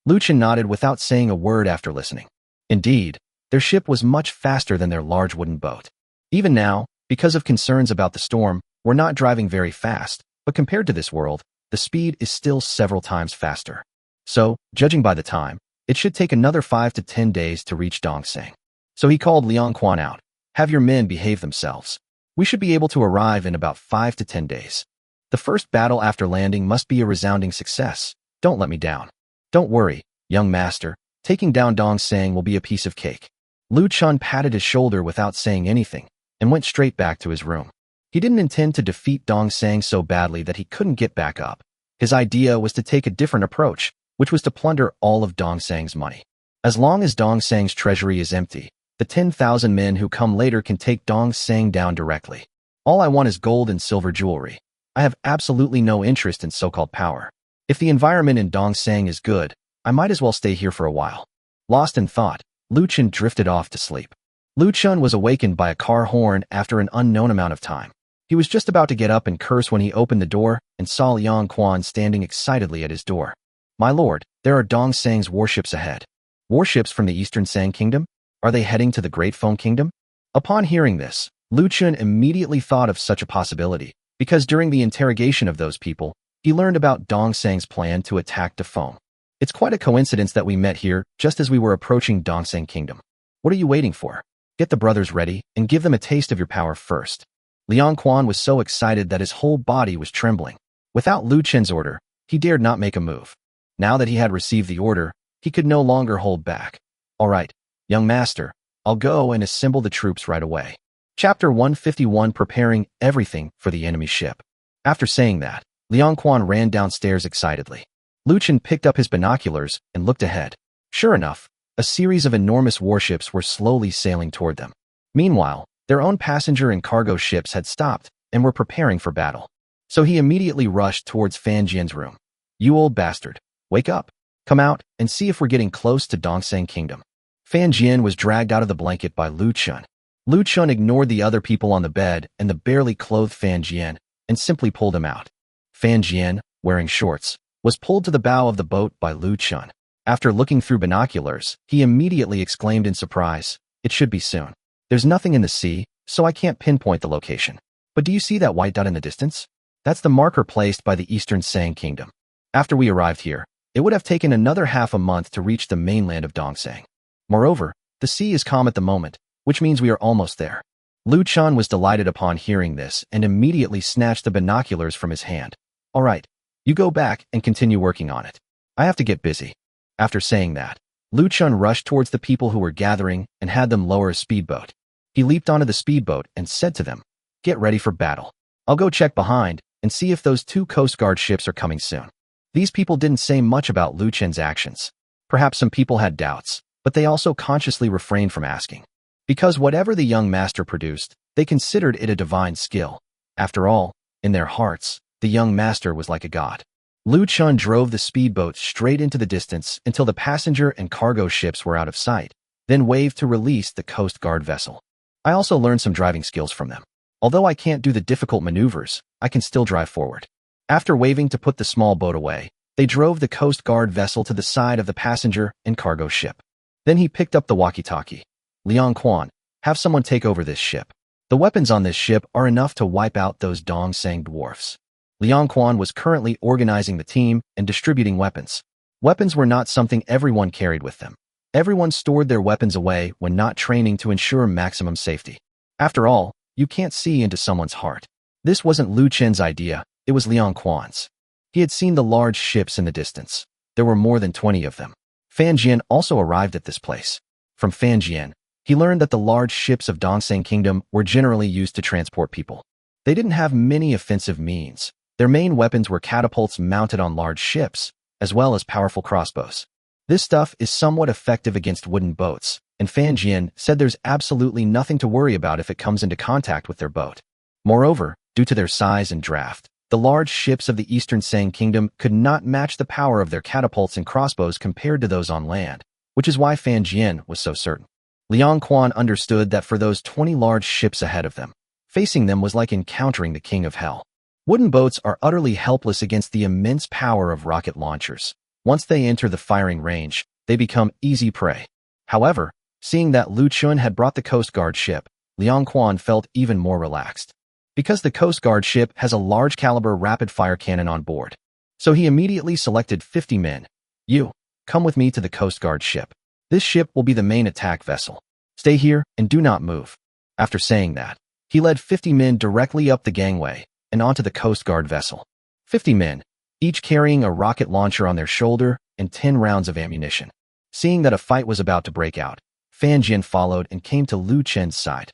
Lu Chen nodded without saying a word after listening. Indeed, their ship was much faster than their large wooden boat. Even now, because of concerns about the storm, we're not driving very fast, but compared to this world, the speed is still several times faster. So, judging by the time, it should take another 5 to 10 days to reach Dongsang. So he called Liang Quan out. Have your men behave themselves. We should be able to arrive in about 5 to 10 days. The first battle after landing must be a resounding success. Don't let me down. Don't worry, young master. Taking down Dongsang will be a piece of cake. Lu Chen patted his shoulder without saying anything and went straight back to his room. He didn't intend to defeat Dongsang so badly that he couldn't get back up. His idea was to take a different approach, which was to plunder all of Dongsang's money. As long as Dongsang's treasury is empty, the 10,000 men who come later can take Dongsang down directly. All I want is gold and silver jewelry. I have absolutely no interest in so-called power. If the environment in Dongsang is good, I might as well stay here for a while. Lost in thought, Lu Chen drifted off to sleep. Lu Chen was awakened by a car horn after an unknown amount of time. He was just about to get up and curse when he opened the door and saw Liang Quan standing excitedly at his door. My lord, there are Dongsang's warships ahead. Warships from the Eastern Sang Kingdom? Are they heading to the Great Foam Kingdom? Upon hearing this, Lu Chen immediately thought of such a possibility, because during the interrogation of those people, he learned about Dongsang's plan to attack Foam. It's quite a coincidence that we met here just as we were approaching Dongsang Kingdom. What are you waiting for? Get the brothers ready and give them a taste of your power first. Liang Quan was so excited that his whole body was trembling. Without Lu Chen's order, he dared not make a move. Now that he had received the order, he could no longer hold back. All right, young master, I'll go and assemble the troops right away. Chapter 151, Preparing Everything for the Enemy Ship. After saying that, Liang Quan ran downstairs excitedly. Lu Chen picked up his binoculars and looked ahead. Sure enough, a series of enormous warships were slowly sailing toward them. Meanwhile, their own passenger and cargo ships had stopped and were preparing for battle. So he immediately rushed towards Fan Jian's room. You old bastard, wake up. Come out and see if we're getting close to Dongsang Kingdom. Fan Jian was dragged out of the blanket by Lu Chen. Lu Chen ignored the other people on the bed and the barely clothed Fan Jian and simply pulled him out. Fan Jian, wearing shorts, was pulled to the bow of the boat by Lu Chen. After looking through binoculars, he immediately exclaimed in surprise, it should be soon. There's nothing in the sea, so I can't pinpoint the location. But do you see that white dot in the distance? That's the marker placed by the Eastern Sang Kingdom. After we arrived here, it would have taken another half a month to reach the mainland of Dongsang. Moreover, the sea is calm at the moment, which means we are almost there. Lu Chen was delighted upon hearing this and immediately snatched the binoculars from his hand. All right, you go back and continue working on it. I have to get busy. After saying that, Lu Chen rushed towards the people who were gathering and had them lower a speedboat. He leaped onto the speedboat and said to them, get ready for battle. I'll go check behind and see if those 2 Coast Guard ships are coming soon. These people didn't say much about Lu Chen's actions. Perhaps some people had doubts, but they also consciously refrained from asking. Because whatever the young master produced, they considered it a divine skill. After all, in their hearts, the young master was like a god. Lu Chen drove the speedboat straight into the distance until the passenger and cargo ships were out of sight, then waved to release the Coast Guard vessel. I also learned some driving skills from them. Although I can't do the difficult maneuvers, I can still drive forward. After waving to put the small boat away, they drove the Coast Guard vessel to the side of the passenger and cargo ship. Then he picked up the walkie-talkie. Liang Quan, have someone take over this ship. The weapons on this ship are enough to wipe out those Dongsang dwarfs. Liang Quan was currently organizing the team and distributing weapons. Weapons were not something everyone carried with them. Everyone stored their weapons away when not training to ensure maximum safety. After all, you can't see into someone's heart. This wasn't Lu Chen's idea, it was Liang Quan's. He had seen the large ships in the distance. There were more than 20 of them. Fan Jian also arrived at this place. From Fan Jian, he learned that the large ships of Dongsang Kingdom were generally used to transport people. They didn't have many offensive means. Their main weapons were catapults mounted on large ships, as well as powerful crossbows. This stuff is somewhat effective against wooden boats, and Fan Jian said there's absolutely nothing to worry about if it comes into contact with their boat. Moreover, due to their size and draft, the large ships of the Eastern Sang Kingdom could not match the power of their catapults and crossbows compared to those on land, which is why Fan Jian was so certain. Liang Quan understood that for those 20 large ships ahead of them, facing them was like encountering the king of hell. Wooden boats are utterly helpless against the immense power of rocket launchers. Once they enter the firing range, they become easy prey. However, seeing that Lu Chen had brought the Coast Guard ship, Liang Quan felt even more relaxed. Because the Coast Guard ship has a large caliber rapid-fire cannon on board. So he immediately selected 50 men. You, come with me to the Coast Guard ship. This ship will be the main attack vessel. Stay here and do not move. After saying that, he led 50 men directly up the gangway and onto the Coast Guard vessel. 50 men, each carrying a rocket launcher on their shoulder and 10 rounds of ammunition. Seeing that a fight was about to break out, Fan Jian followed and came to Lu Chen's side.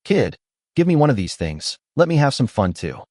Kid, give me one of these things. Let me have some fun too.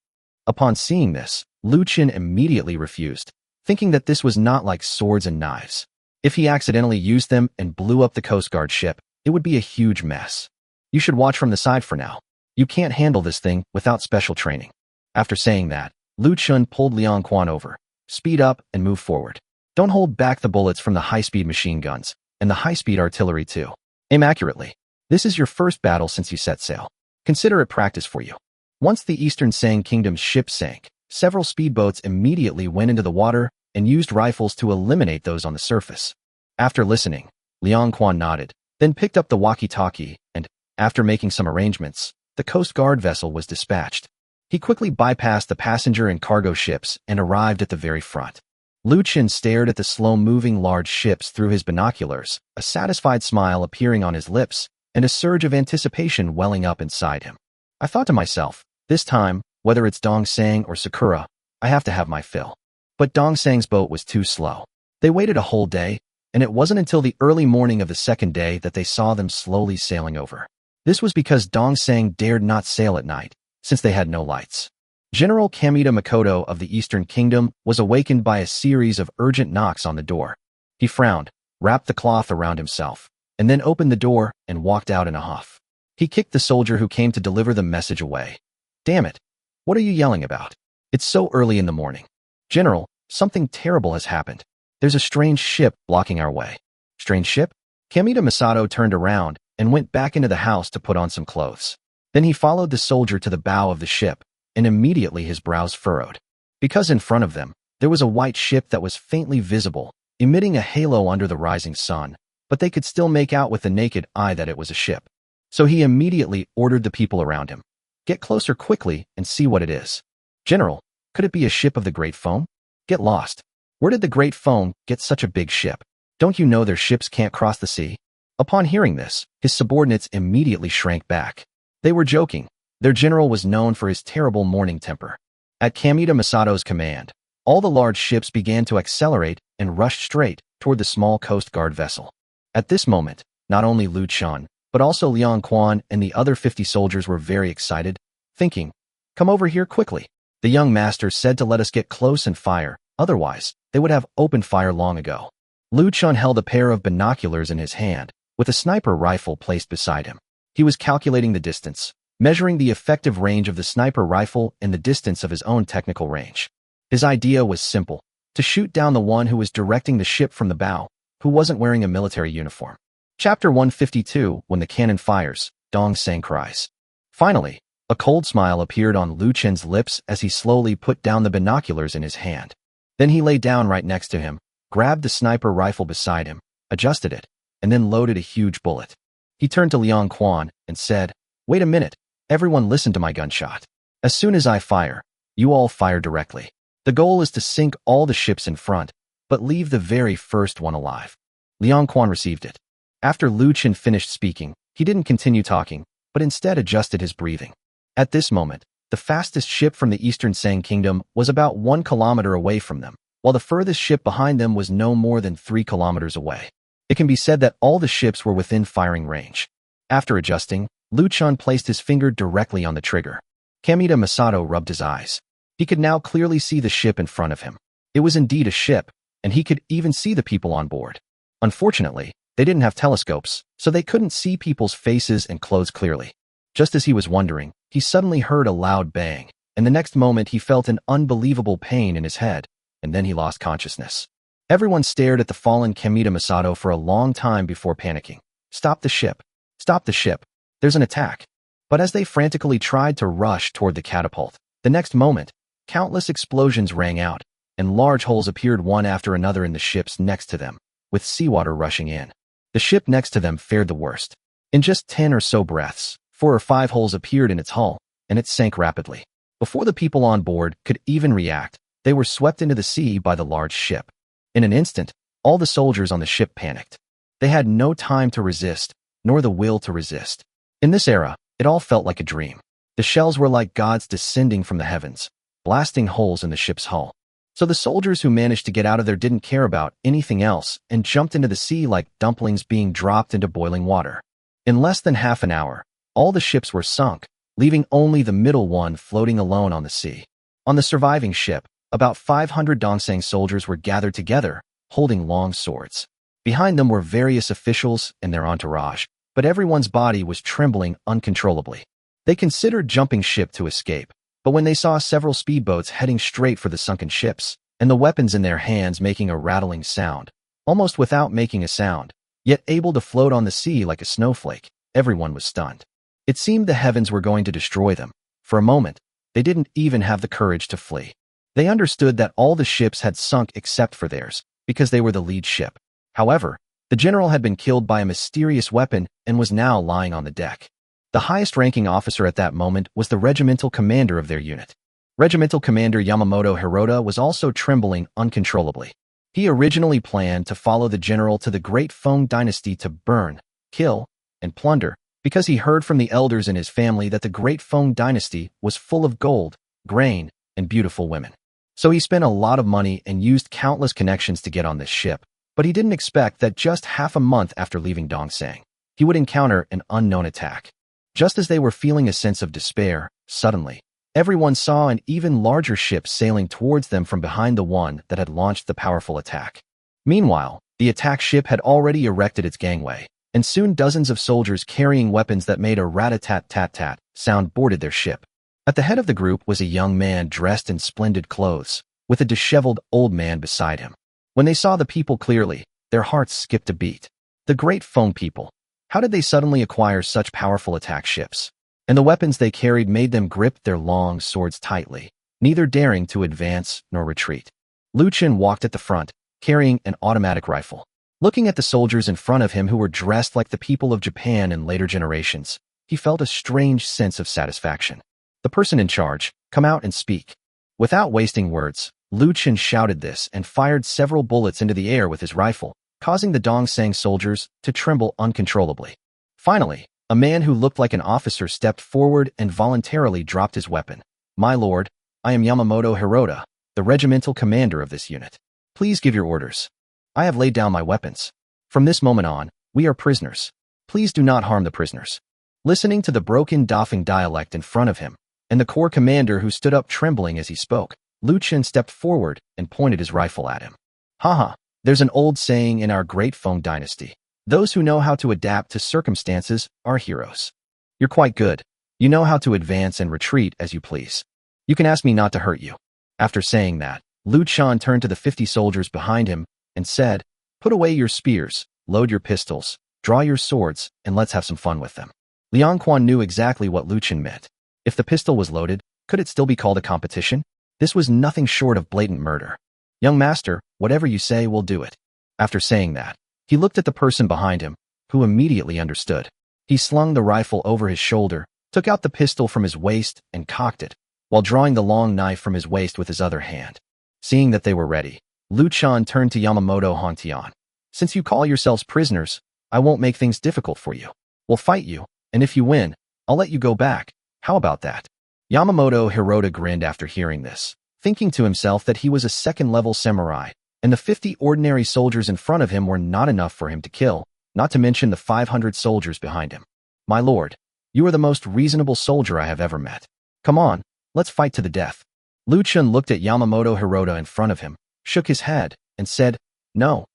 Upon seeing this, Lu Chen immediately refused, thinking that this was not like swords and knives. If he accidentally used them and blew up the Coast Guard ship, it would be a huge mess. You should watch from the side for now. You can't handle this thing without special training. After saying that, Lu Chen pulled Liang Quan over. Speed up and move forward. Don't hold back the bullets from the high-speed machine guns, and the high-speed artillery too. Aim accurately. This is your first battle since you set sail. Consider it practice for you. Once the Eastern Sang Kingdom's ship sank, several speedboats immediately went into the water and used rifles to eliminate those on the surface. After listening, Liang Quan nodded, then picked up the walkie-talkie and, after making some arrangements, the Coast Guard vessel was dispatched. He quickly bypassed the passenger and cargo ships and arrived at the very front. Lu Chen stared at the slow-moving large ships through his binoculars, a satisfied smile appearing on his lips and a surge of anticipation welling up inside him. I thought to myself, this time, whether it's Dongsang or Sakura, I have to have my fill. But Dongsang's boat was too slow. They waited a whole day, and it wasn't until the early morning of the second day that they saw them slowly sailing over. This was because Dongsang dared not sail at night, since they had no lights. General Kamita Makoto of the Eastern Kingdom was awakened by a series of urgent knocks on the door. He frowned, wrapped the cloth around himself, and then opened the door and walked out in a huff. He kicked the soldier who came to deliver the message away. Damn it! What are you yelling about? It's so early in the morning. General, something terrible has happened. There's a strange ship blocking our way. Strange ship? Kamita Masato turned around and went back into the house to put on some clothes. Then he followed the soldier to the bow of the ship, and immediately his brows furrowed. Because in front of them, there was a white ship that was faintly visible, emitting a halo under the rising sun, but they could still make out with the naked eye that it was a ship. So he immediately ordered the people around him. Get closer quickly and see what it is. General, could it be a ship of the Great Foam? Get lost. Where did the Great Foam get such a big ship? Don't you know their ships can't cross the sea? Upon hearing this, his subordinates immediately shrank back. They were joking. Their general was known for his terrible morning temper. At Kamita Masato's command, all the large ships began to accelerate and rushed straight toward the small Coast Guard vessel. At this moment, not only Lu Chen, but also Liang Quan and the other 50 soldiers were very excited, thinking, come over here quickly. The young master said to let us get close and fire, otherwise, they would have opened fire long ago. Lu Chen held a pair of binoculars in his hand, with a sniper rifle placed beside him. He was calculating the distance, measuring the effective range of the sniper rifle and the distance of his own technical range. His idea was simple, to shoot down the one who was directing the ship from the bow, who wasn't wearing a military uniform. Chapter 152, When the Cannon Fires, Dongsang cries. Finally, a cold smile appeared on Lu Chen's lips as he slowly put down the binoculars in his hand. Then he lay down right next to him, grabbed the sniper rifle beside him, adjusted it, and then loaded a huge bullet. He turned to Liang Quan and said, wait a minute, everyone listen to my gunshot. As soon as I fire, you all fire directly. The goal is to sink all the ships in front, but leave the very first one alive. Liang Quan received it. After Lu Chen finished speaking, he didn't continue talking, but instead adjusted his breathing. At this moment, the fastest ship from the Eastern Sang Kingdom was about 1 kilometer away from them, while the furthest ship behind them was no more than 3 kilometers away. It can be said that all the ships were within firing range. After adjusting, Lu Chen placed his finger directly on the trigger. Kamita Masato rubbed his eyes. He could now clearly see the ship in front of him. It was indeed a ship, and he could even see the people on board. Unfortunately, they didn't have telescopes, so they couldn't see people's faces and clothes clearly. Just as he was wondering, he suddenly heard a loud bang, and the next moment he felt an unbelievable pain in his head, and then he lost consciousness. Everyone stared at the fallen Kamita Masato for a long time before panicking. Stop the ship! Stop the ship! There's an attack! But as they frantically tried to rush toward the catapult, the next moment, countless explosions rang out, and large holes appeared one after another in the ships next to them, with seawater rushing in. The ship next to them fared the worst. In just 10 or so breaths, 4 or 5 holes appeared in its hull, and it sank rapidly. Before the people on board could even react, they were swept into the sea by the large ship. In an instant, all the soldiers on the ship panicked. They had no time to resist, nor the will to resist. In this era, it all felt like a dream. The shells were like gods descending from the heavens, blasting holes in the ship's hull. So the soldiers who managed to get out of there didn't care about anything else and jumped into the sea like dumplings being dropped into boiling water. In less than half an hour, all the ships were sunk, leaving only the middle one floating alone on the sea. On the surviving ship, about 500 Dongsang soldiers were gathered together, holding long swords. Behind them were various officials and their entourage, but everyone's body was trembling uncontrollably. They considered jumping ship to escape, but when they saw several speedboats heading straight for the sunken ships, and the weapons in their hands making a rattling sound, almost without making a sound, yet able to float on the sea like a snowflake, everyone was stunned. It seemed the heavens were going to destroy them. For a moment, they didn't even have the courage to flee. They understood that all the ships had sunk except for theirs, because they were the lead ship. However, the general had been killed by a mysterious weapon and was now lying on the deck. The highest-ranking officer at that moment was the regimental commander of their unit. Regimental Commander Yamamoto Hirota was also trembling uncontrollably. He originally planned to follow the general to the Great Feng dynasty to burn, kill, and plunder, because he heard from the elders in his family that the Great Feng dynasty was full of gold, grain, and beautiful women. So he spent a lot of money and used countless connections to get on this ship, but he didn't expect that just half a month after leaving Dongsang, he would encounter an unknown attack. Just as they were feeling a sense of despair, suddenly, everyone saw an even larger ship sailing towards them from behind the one that had launched the powerful attack. Meanwhile, the attack ship had already erected its gangway, and soon dozens of soldiers carrying weapons that made a rat-a-tat-tat-tat sound boarded their ship. At the head of the group was a young man dressed in splendid clothes, with a disheveled old man beside him. When they saw the people clearly, their hearts skipped a beat. The Great Feng people. How did they suddenly acquire such powerful attack ships? And the weapons they carried made them grip their long swords tightly, neither daring to advance nor retreat. Lu Chen walked at the front, carrying an automatic rifle. Looking at the soldiers in front of him who were dressed like the people of Japan in later generations, he felt a strange sense of satisfaction. The person in charge, come out and speak. Without wasting words, Lu Chen shouted this and fired several bullets into the air with his rifle, causing the Dongsang soldiers to tremble uncontrollably. Finally, a man who looked like an officer stepped forward and voluntarily dropped his weapon. My lord, I am Yamamoto Hirota, the regimental commander of this unit. Please give your orders. I have laid down my weapons. From this moment on, we are prisoners. Please do not harm the prisoners. Listening to the broken Dafeng dialect in front of him, and the corps commander who stood up trembling as he spoke, Lu Chen stepped forward and pointed his rifle at him. Haha, there's an old saying in our Great Feng dynasty. Those who know how to adapt to circumstances are heroes. You're quite good. You know how to advance and retreat as you please. You can ask me not to hurt you. After saying that, Lu Chen turned to the 50 soldiers behind him and said, put away your spears, load your pistols, draw your swords, and let's have some fun with them. Liang Quan knew exactly what Lu Chen meant. If the pistol was loaded, could it still be called a competition? This was nothing short of blatant murder. Young master, whatever you say, we'll do it. After saying that, he looked at the person behind him, who immediately understood. He slung the rifle over his shoulder, took out the pistol from his waist and cocked it, while drawing the long knife from his waist with his other hand. Seeing that they were ready, Lu Chen turned to Yamamoto Hongtian. Since you call yourselves prisoners, I won't make things difficult for you. We'll fight you, and if you win, I'll let you go back. How about that? Yamamoto Hirota grinned after hearing this, thinking to himself that he was a second-level samurai, and the 50 ordinary soldiers in front of him were not enough for him to kill, not to mention the 500 soldiers behind him. My lord, you are the most reasonable soldier I have ever met. Come on, let's fight to the death. Lu Chen looked at Yamamoto Hirota in front of him, shook his head, and said, No,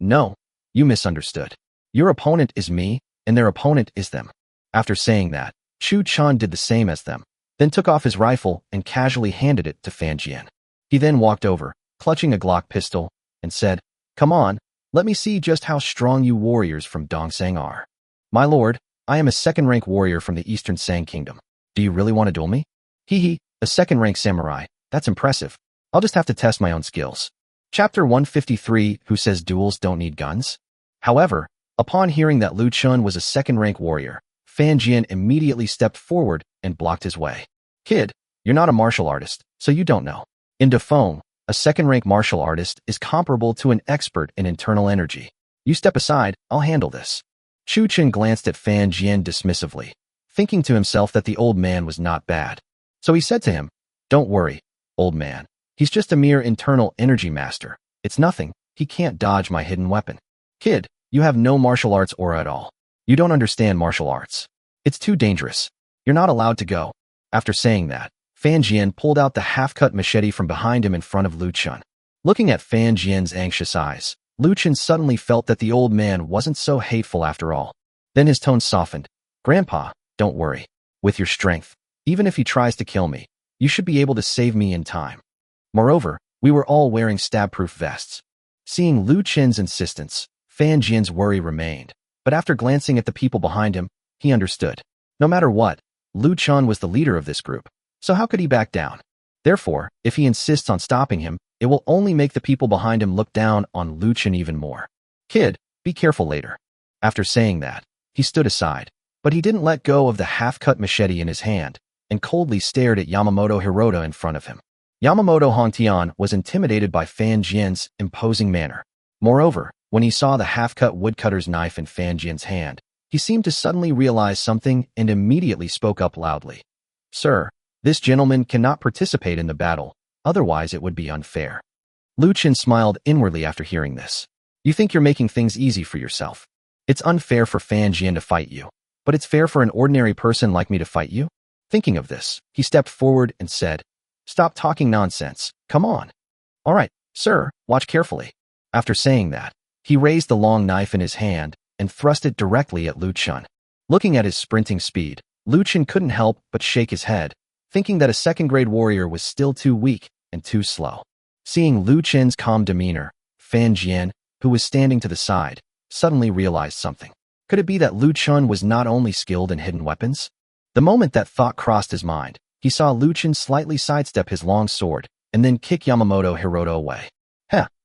No, you misunderstood. Your opponent is me, and their opponent is them. After saying that, Lu Chen did the same as them, then took off his rifle and casually handed it to Fan Jian. He then walked over, clutching a Glock pistol, and said, "Come on, let me see just how strong you warriors from Dongsang are. My lord, I am a second-rank warrior from the Eastern Sang Kingdom. Do you really want to duel me? Hee, a second-rank samurai, that's impressive. I'll just have to test my own skills." Chapter 153, Who Says Duels Don't Need Guns? However, upon hearing that Lu Chen was a second-rank warrior, Fan Jian immediately stepped forward and blocked his way. "Kid, you're not a martial artist, so you don't know. In Defeng, a second-rank martial artist is comparable to an expert in internal energy. You step aside, I'll handle this." Lu Chen glanced at Fan Jian dismissively, thinking to himself that the old man was not bad. So he said to him, "Don't worry, old man. He's just a mere internal energy master. It's nothing. He can't dodge my hidden weapon. Kid, you have no martial arts aura at all. You don't understand martial arts. It's too dangerous. You're not allowed to go." After saying that, Fan Jian pulled out the half-cut machete from behind him in front of Lu Chen. Looking at Fan Jian's anxious eyes, Lu Chen suddenly felt that the old man wasn't so hateful after all. Then his tone softened. "Grandpa, don't worry. With your strength, even if he tries to kill me, you should be able to save me in time." Moreover, we were all wearing stab-proof vests. Seeing Lu Chen's insistence, Fan Jian's worry remained, but after glancing at the people behind him, he understood. No matter what, Lu Chen was the leader of this group, so how could he back down? Therefore, if he insists on stopping him, it will only make the people behind him look down on Lu Chen even more. "Kid, be careful later." After saying that, he stood aside, but he didn't let go of the half-cut machete in his hand and coldly stared at Yamamoto Hirota in front of him. Yamamoto Hongtian was intimidated by Fan Jian's imposing manner. Moreover, when he saw the half-cut woodcutter's knife in Fan Jian's hand, he seemed to suddenly realize something and immediately spoke up loudly. "Sir, this gentleman cannot participate in the battle, otherwise it would be unfair." Lu Chen smiled inwardly after hearing this. "You think you're making things easy for yourself. It's unfair for Fan Jian to fight you, but it's fair for an ordinary person like me to fight you?" Thinking of this, he stepped forward and said, "Stop talking nonsense. Come on." "All right, sir, watch carefully." After saying that, he raised the long knife in his hand and thrust it directly at Lu Chen. Looking at his sprinting speed, Lu Chen couldn't help but shake his head, thinking that a second-grade warrior was still too weak and too slow. Seeing Lu Chen's calm demeanor, Fan Jian, who was standing to the side, suddenly realized something. Could it be that Lu Chen was not only skilled in hidden weapons? The moment that thought crossed his mind, he saw Lu Chen slightly sidestep his long sword and then kick Yamamoto Hirota away.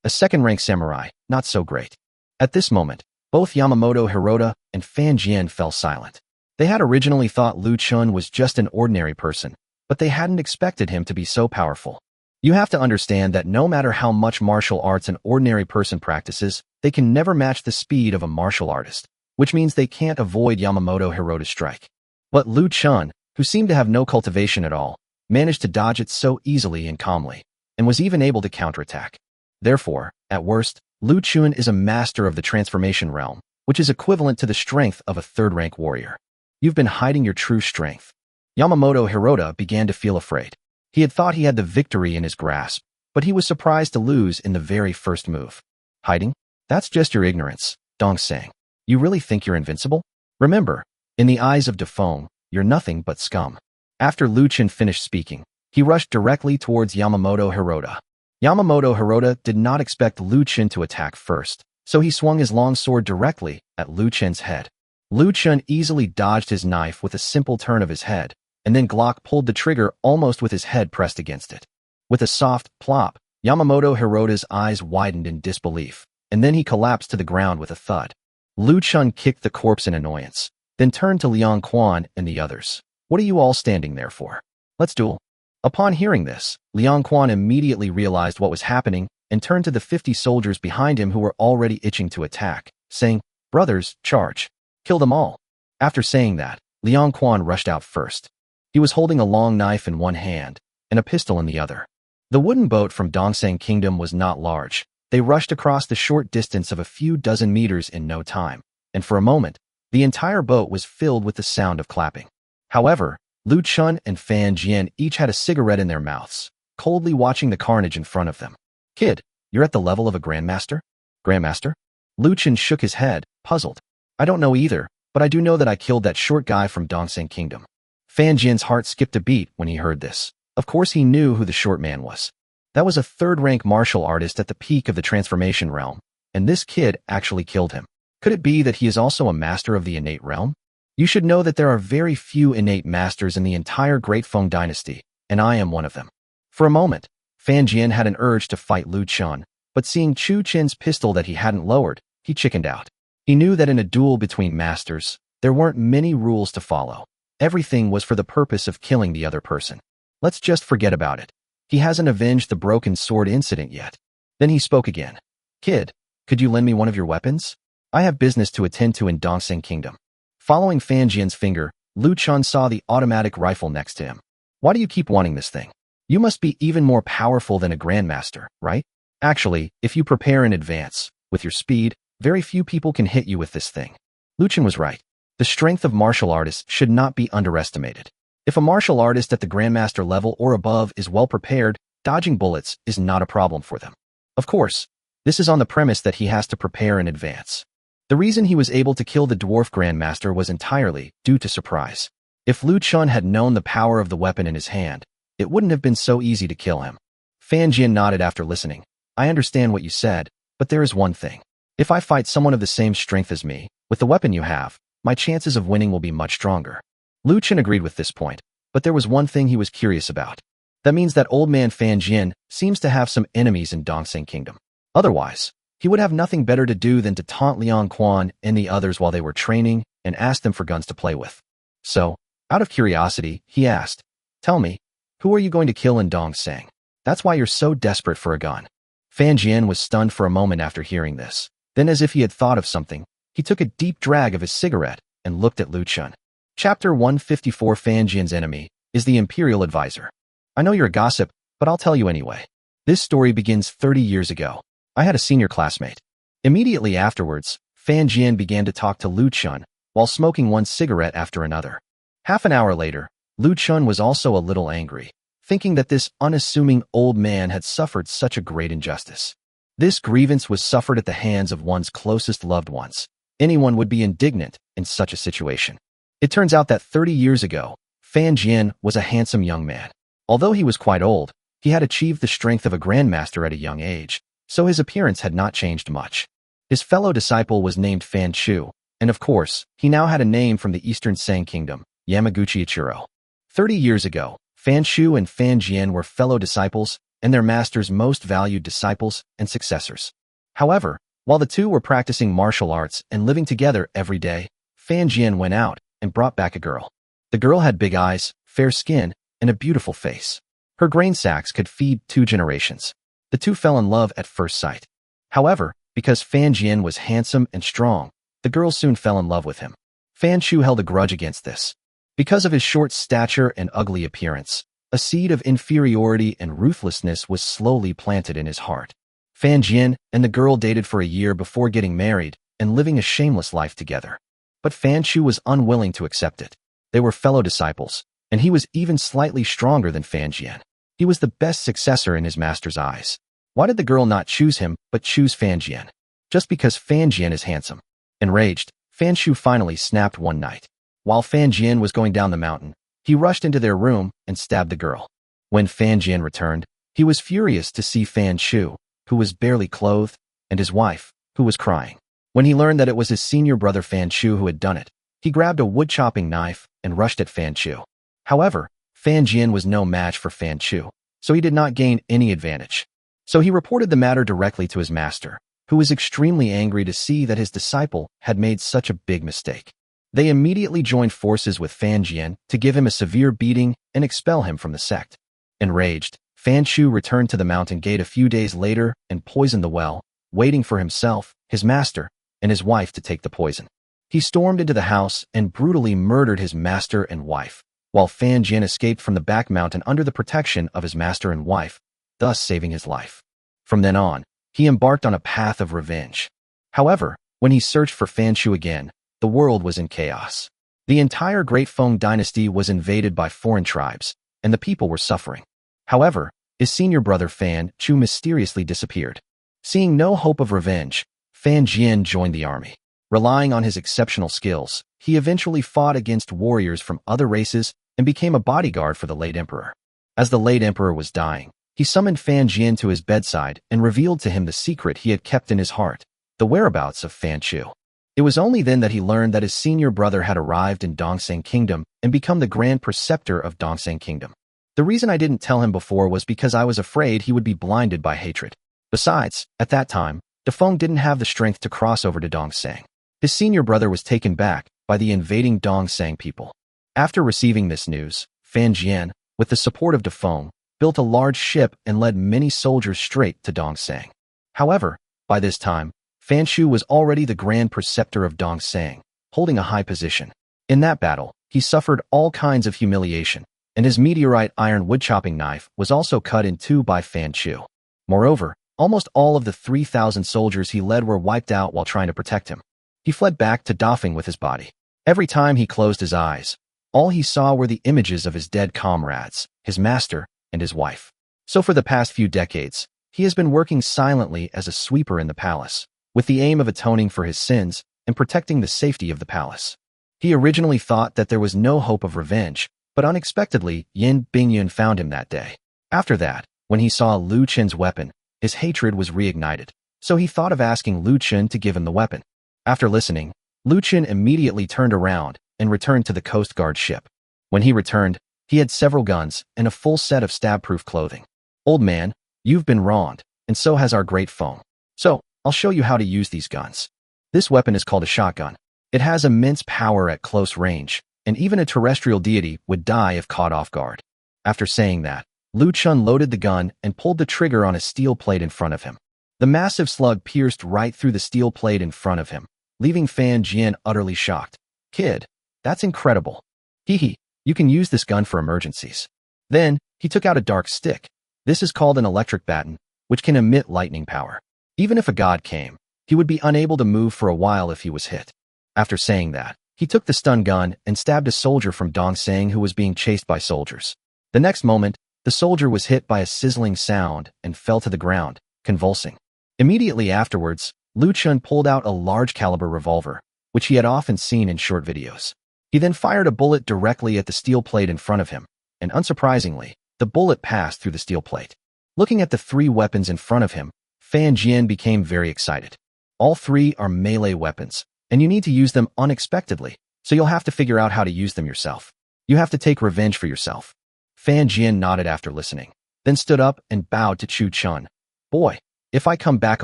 A second-rank samurai, not so great. At this moment, both Yamamoto Hirota and Fan Jian fell silent. They had originally thought Lu Chen was just an ordinary person, but they hadn't expected him to be so powerful. You have to understand that no matter how much martial arts an ordinary person practices, they can never match the speed of a martial artist, which means they can't avoid Yamamoto Hirota's strike. But Lu Chen, who seemed to have no cultivation at all, managed to dodge it so easily and calmly, and was even able to counterattack. Therefore, at worst, Lu Chen is a master of the transformation realm, which is equivalent to the strength of a third-rank warrior. You've been hiding your true strength. Yamamoto Hirota began to feel afraid. He had thought he had the victory in his grasp, but he was surprised to lose in the very first move. Hiding? That's just your ignorance, Dongsang. You really think you're invincible? Remember, in the eyes of Defeng, you're nothing but scum. After Lu Chen finished speaking, he rushed directly towards Yamamoto Hirota. Yamamoto Hirota did not expect Lu Chen to attack first, so he swung his long sword directly at Lu Chen's head. Lu Chen easily dodged his knife with a simple turn of his head, and then Glock pulled the trigger almost with his head pressed against it. With a soft plop, Yamamoto Hirota's eyes widened in disbelief, and then he collapsed to the ground with a thud. Lu Chen kicked the corpse in annoyance, then turned to Liang Quan and the others. "What are you all standing there for? Let's duel." Upon hearing this, Liang Quan immediately realized what was happening and turned to the 50 soldiers behind him who were already itching to attack, saying, "Brothers, charge. Kill them all." After saying that, Liang Quan rushed out first. He was holding a long knife in one hand and a pistol in the other. The wooden boat from Dongsang Kingdom was not large. They rushed across the short distance of a few dozen meters in no time, and for a moment, the entire boat was filled with the sound of clapping. However, Lu Chen and Fan Jian each had a cigarette in their mouths, coldly watching the carnage in front of them. "Kid, you're at the level of a grandmaster?" "Grandmaster?" Lu Chen shook his head, puzzled. I don't know either, but I do know that I killed that short guy from Dongxing Kingdom. Fan Jian's heart skipped a beat when he heard this. Of course he knew who the short man was. That was a third-rank martial artist at the peak of the transformation realm, and this kid actually killed him. Could it be that he is also a master of the innate realm? You should know that there are very few innate masters in the entire Great Feng dynasty, and I am one of them. For a moment, Fan Jian had an urge to fight Lu Chen, but seeing Chu Chen's pistol that he hadn't lowered, he chickened out. He knew that in a duel between masters, there weren't many rules to follow. Everything was for the purpose of killing the other person. Let's just forget about it. He hasn't avenged the broken sword incident yet. Then he spoke again. Kid, could you lend me one of your weapons? I have business to attend to in Dongxing Kingdom. Following Fan Jian's finger, Lu Chen saw the automatic rifle next to him. Why do you keep wanting this thing? You must be even more powerful than a grandmaster, right? Actually, if you prepare in advance, with your speed, very few people can hit you with this thing. Lu Chen was right. The strength of martial artists should not be underestimated. If a martial artist at the grandmaster level or above is well prepared, dodging bullets is not a problem for them. Of course, this is on the premise that he has to prepare in advance. The reason he was able to kill the dwarf grandmaster was entirely due to surprise. If Lu Chen had known the power of the weapon in his hand, it wouldn't have been so easy to kill him. Fan Jian nodded after listening. I understand what you said, but there is one thing. If I fight someone of the same strength as me, with the weapon you have, my chances of winning will be much stronger. Lu Chen agreed with this point, but there was one thing he was curious about. That means that old man Fan Jian seems to have some enemies in Dongxing Kingdom. Otherwise, he would have nothing better to do than to taunt Liang Quan and the others while they were training and ask them for guns to play with. So, out of curiosity, he asked, tell me, who are you going to kill in Dongxing? That's why you're so desperate for a gun. Fan Jian was stunned for a moment after hearing this. Then, as if he had thought of something, he took a deep drag of his cigarette and looked at Lu Chen. Chapter 154 Fan Jian's enemy is the Imperial Advisor. I know you're a gossip, but I'll tell you anyway. This story begins 30 years ago. I had a senior classmate. Immediately afterwards, Fan Jian began to talk to Lu Chen while smoking one cigarette after another. Half an hour later, Lu Chen was also a little angry, thinking that this unassuming old man had suffered such a great injustice. This grievance was suffered at the hands of one's closest loved ones. Anyone would be indignant in such a situation. It turns out that 30 years ago, Fan Jian was a handsome young man. Although he was quite old, he had achieved the strength of a grandmaster at a young age, so his appearance had not changed much. His fellow disciple was named Fan Chu, and of course, he now had a name from the Eastern Sang Kingdom, Yamaguchi Ichiro. 30 years ago, Fan Chu and Fan Jian were fellow disciples and their master's most valued disciples and successors. However, while the two were practicing martial arts and living together every day, Fan Jian went out and brought back a girl. The girl had big eyes, fair skin, and a beautiful face. Her grain sacks could feed 2 generations. The two fell in love at first sight. However, because Fan Jian was handsome and strong, the girl soon fell in love with him. Fan Chu held a grudge against this. Because of his short stature and ugly appearance, a seed of inferiority and ruthlessness was slowly planted in his heart. Fan Jian and the girl dated for a year before getting married and living a shameless life together. But Fan Chu was unwilling to accept it. They were fellow disciples, and he was even slightly stronger than Fan Jian. He was the best successor in his master's eyes. Why did the girl not choose him but choose Fan Jian? Just because Fan Jian is handsome. Enraged, Fan Chu finally snapped one night. While Fan Jian was going down the mountain, he rushed into their room and stabbed the girl. When Fan Jian returned, he was furious to see Fan Chu, who was barely clothed, and his wife, who was crying. When he learned that it was his senior brother Fan Chu who had done it, he grabbed a wood-chopping knife and rushed at Fan Chu. However, Fan Jian was no match for Fan Chu, so he did not gain any advantage. So he reported the matter directly to his master, who was extremely angry to see that his disciple had made such a big mistake. They immediately joined forces with Fan Jian to give him a severe beating and expel him from the sect. Enraged, Fan Chu returned to the mountain gate a few days later and poisoned the well, waiting for himself, his master, and his wife to take the poison. He stormed into the house and brutally murdered his master and wife, while Fan Jian escaped from the back mountain under the protection of his master and wife, thus saving his life. From then on, he embarked on a path of revenge. However, when he searched for Fan Chu again, the world was in chaos. The entire Great Feng dynasty was invaded by foreign tribes, and the people were suffering. However, his senior brother Fan Chu mysteriously disappeared. Seeing no hope of revenge, Fan Jian joined the army. Relying on his exceptional skills, he eventually fought against warriors from other races and became a bodyguard for the late emperor. As the late emperor was dying, he summoned Fan Jian to his bedside and revealed to him the secret he had kept in his heart, the whereabouts of Fan Chu. It was only then that he learned that his senior brother had arrived in Dongsheng Kingdom and become the Grand Preceptor of Dongsheng Kingdom. The reason I didn't tell him before was because I was afraid he would be blinded by hatred. Besides, at that time, Dafeng didn't have the strength to cross over to Dongsheng. His senior brother was taken back by the invading Dongsheng people. After receiving this news, Fan Jian, with the support of Dafeng, built a large ship and led many soldiers straight to Dongsheng. However, by this time, Fan Chu was already the Grand Preceptor of Dongsheng, holding a high position. In that battle, he suffered all kinds of humiliation, and his meteorite iron woodchopping knife was also cut in two by Fan Chu. Moreover, almost all of the 3,000 soldiers he led were wiped out while trying to protect him. He fled back to Dafeng with his body. Every time he closed his eyes, all he saw were the images of his dead comrades, his master, and his wife. So for the past few decades, he has been working silently as a sweeper in the palace, with the aim of atoning for his sins and protecting the safety of the palace. He originally thought that there was no hope of revenge, but unexpectedly, Yin Bingyun found him that day. After that, when he saw Lu Chen's weapon, his hatred was reignited, so he thought of asking Lu Chen to give him the weapon. After listening, Lu Chen immediately turned around and returned to the Coast Guard ship. When he returned, he had several guns and a full set of stab-proof clothing. Old man, you've been wronged, and so has our great Feng. So, I'll show you how to use these guns. This weapon is called a shotgun. It has immense power at close range, and even a terrestrial deity would die if caught off guard. After saying that, Lu Chen loaded the gun and pulled the trigger on a steel plate in front of him. The massive slug pierced right through the steel plate in front of him, leaving Fan Jian utterly shocked. Kid, that's incredible. Hee, you can use this gun for emergencies. Then, he took out a dark stick. This is called an electric baton, which can emit lightning power. Even if a god came, he would be unable to move for a while if he was hit. After saying that, he took the stun gun and stabbed a soldier from Dongsheng who was being chased by soldiers. The next moment, the soldier was hit by a sizzling sound and fell to the ground, convulsing. Immediately afterwards, Lu Chen pulled out a large-caliber revolver, which he had often seen in short videos. He then fired a bullet directly at the steel plate in front of him, and unsurprisingly, the bullet passed through the steel plate. Looking at the three weapons in front of him, Fan Jian became very excited. All three are melee weapons, and you need to use them unexpectedly, so you'll have to figure out how to use them yourself. You have to take revenge for yourself. Fan Jian nodded after listening, then stood up and bowed to Chu Chun. Boy, if I come back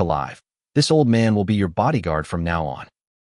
alive, this old man will be your bodyguard from now on.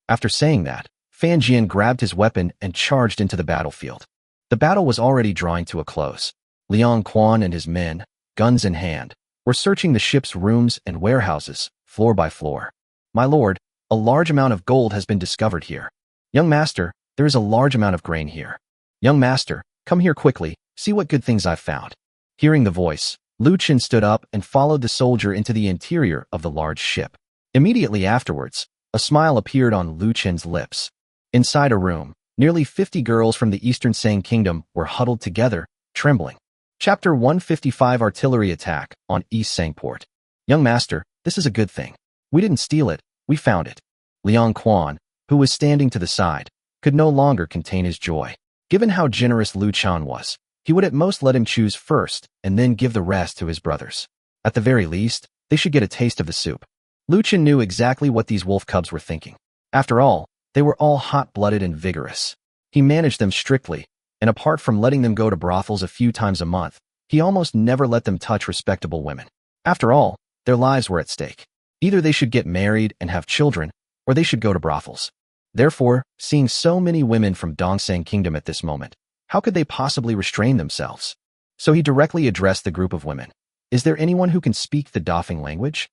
After saying that, Fan Jian grabbed his weapon and charged into the battlefield. The battle was already drawing to a close. Liang Quan and his men, guns in hand, were searching the ship's rooms and warehouses, floor by floor. My lord, a large amount of gold has been discovered here. Young master, there is a large amount of grain here. Young master, come here quickly, see what good things I've found. Hearing the voice, Lu Chen stood up and followed the soldier into the interior of the large ship. Immediately afterwards, a smile appeared on Lu Chen's lips. Inside a room, nearly 50 girls from the Eastern Sang Kingdom were huddled together, trembling. Chapter 155 Artillery Attack on East Sangport. Young master, this is a good thing. We didn't steal it, we found it. Liang Quan, who was standing to the side, could no longer contain his joy. Given how generous Lu Chen was, he would at most let him choose first and then give the rest to his brothers. At the very least, they should get a taste of the soup. Lu Chen knew exactly what these wolf cubs were thinking. After all, they were all hot-blooded and vigorous. He managed them strictly, and apart from letting them go to brothels a few times a month, he almost never let them touch respectable women. After all, their lives were at stake. Either they should get married and have children, or they should go to brothels. Therefore, seeing so many women from Dongsheng Kingdom at this moment, how could they possibly restrain themselves? So he directly addressed the group of women. Is there anyone who can speak the Dafeng language?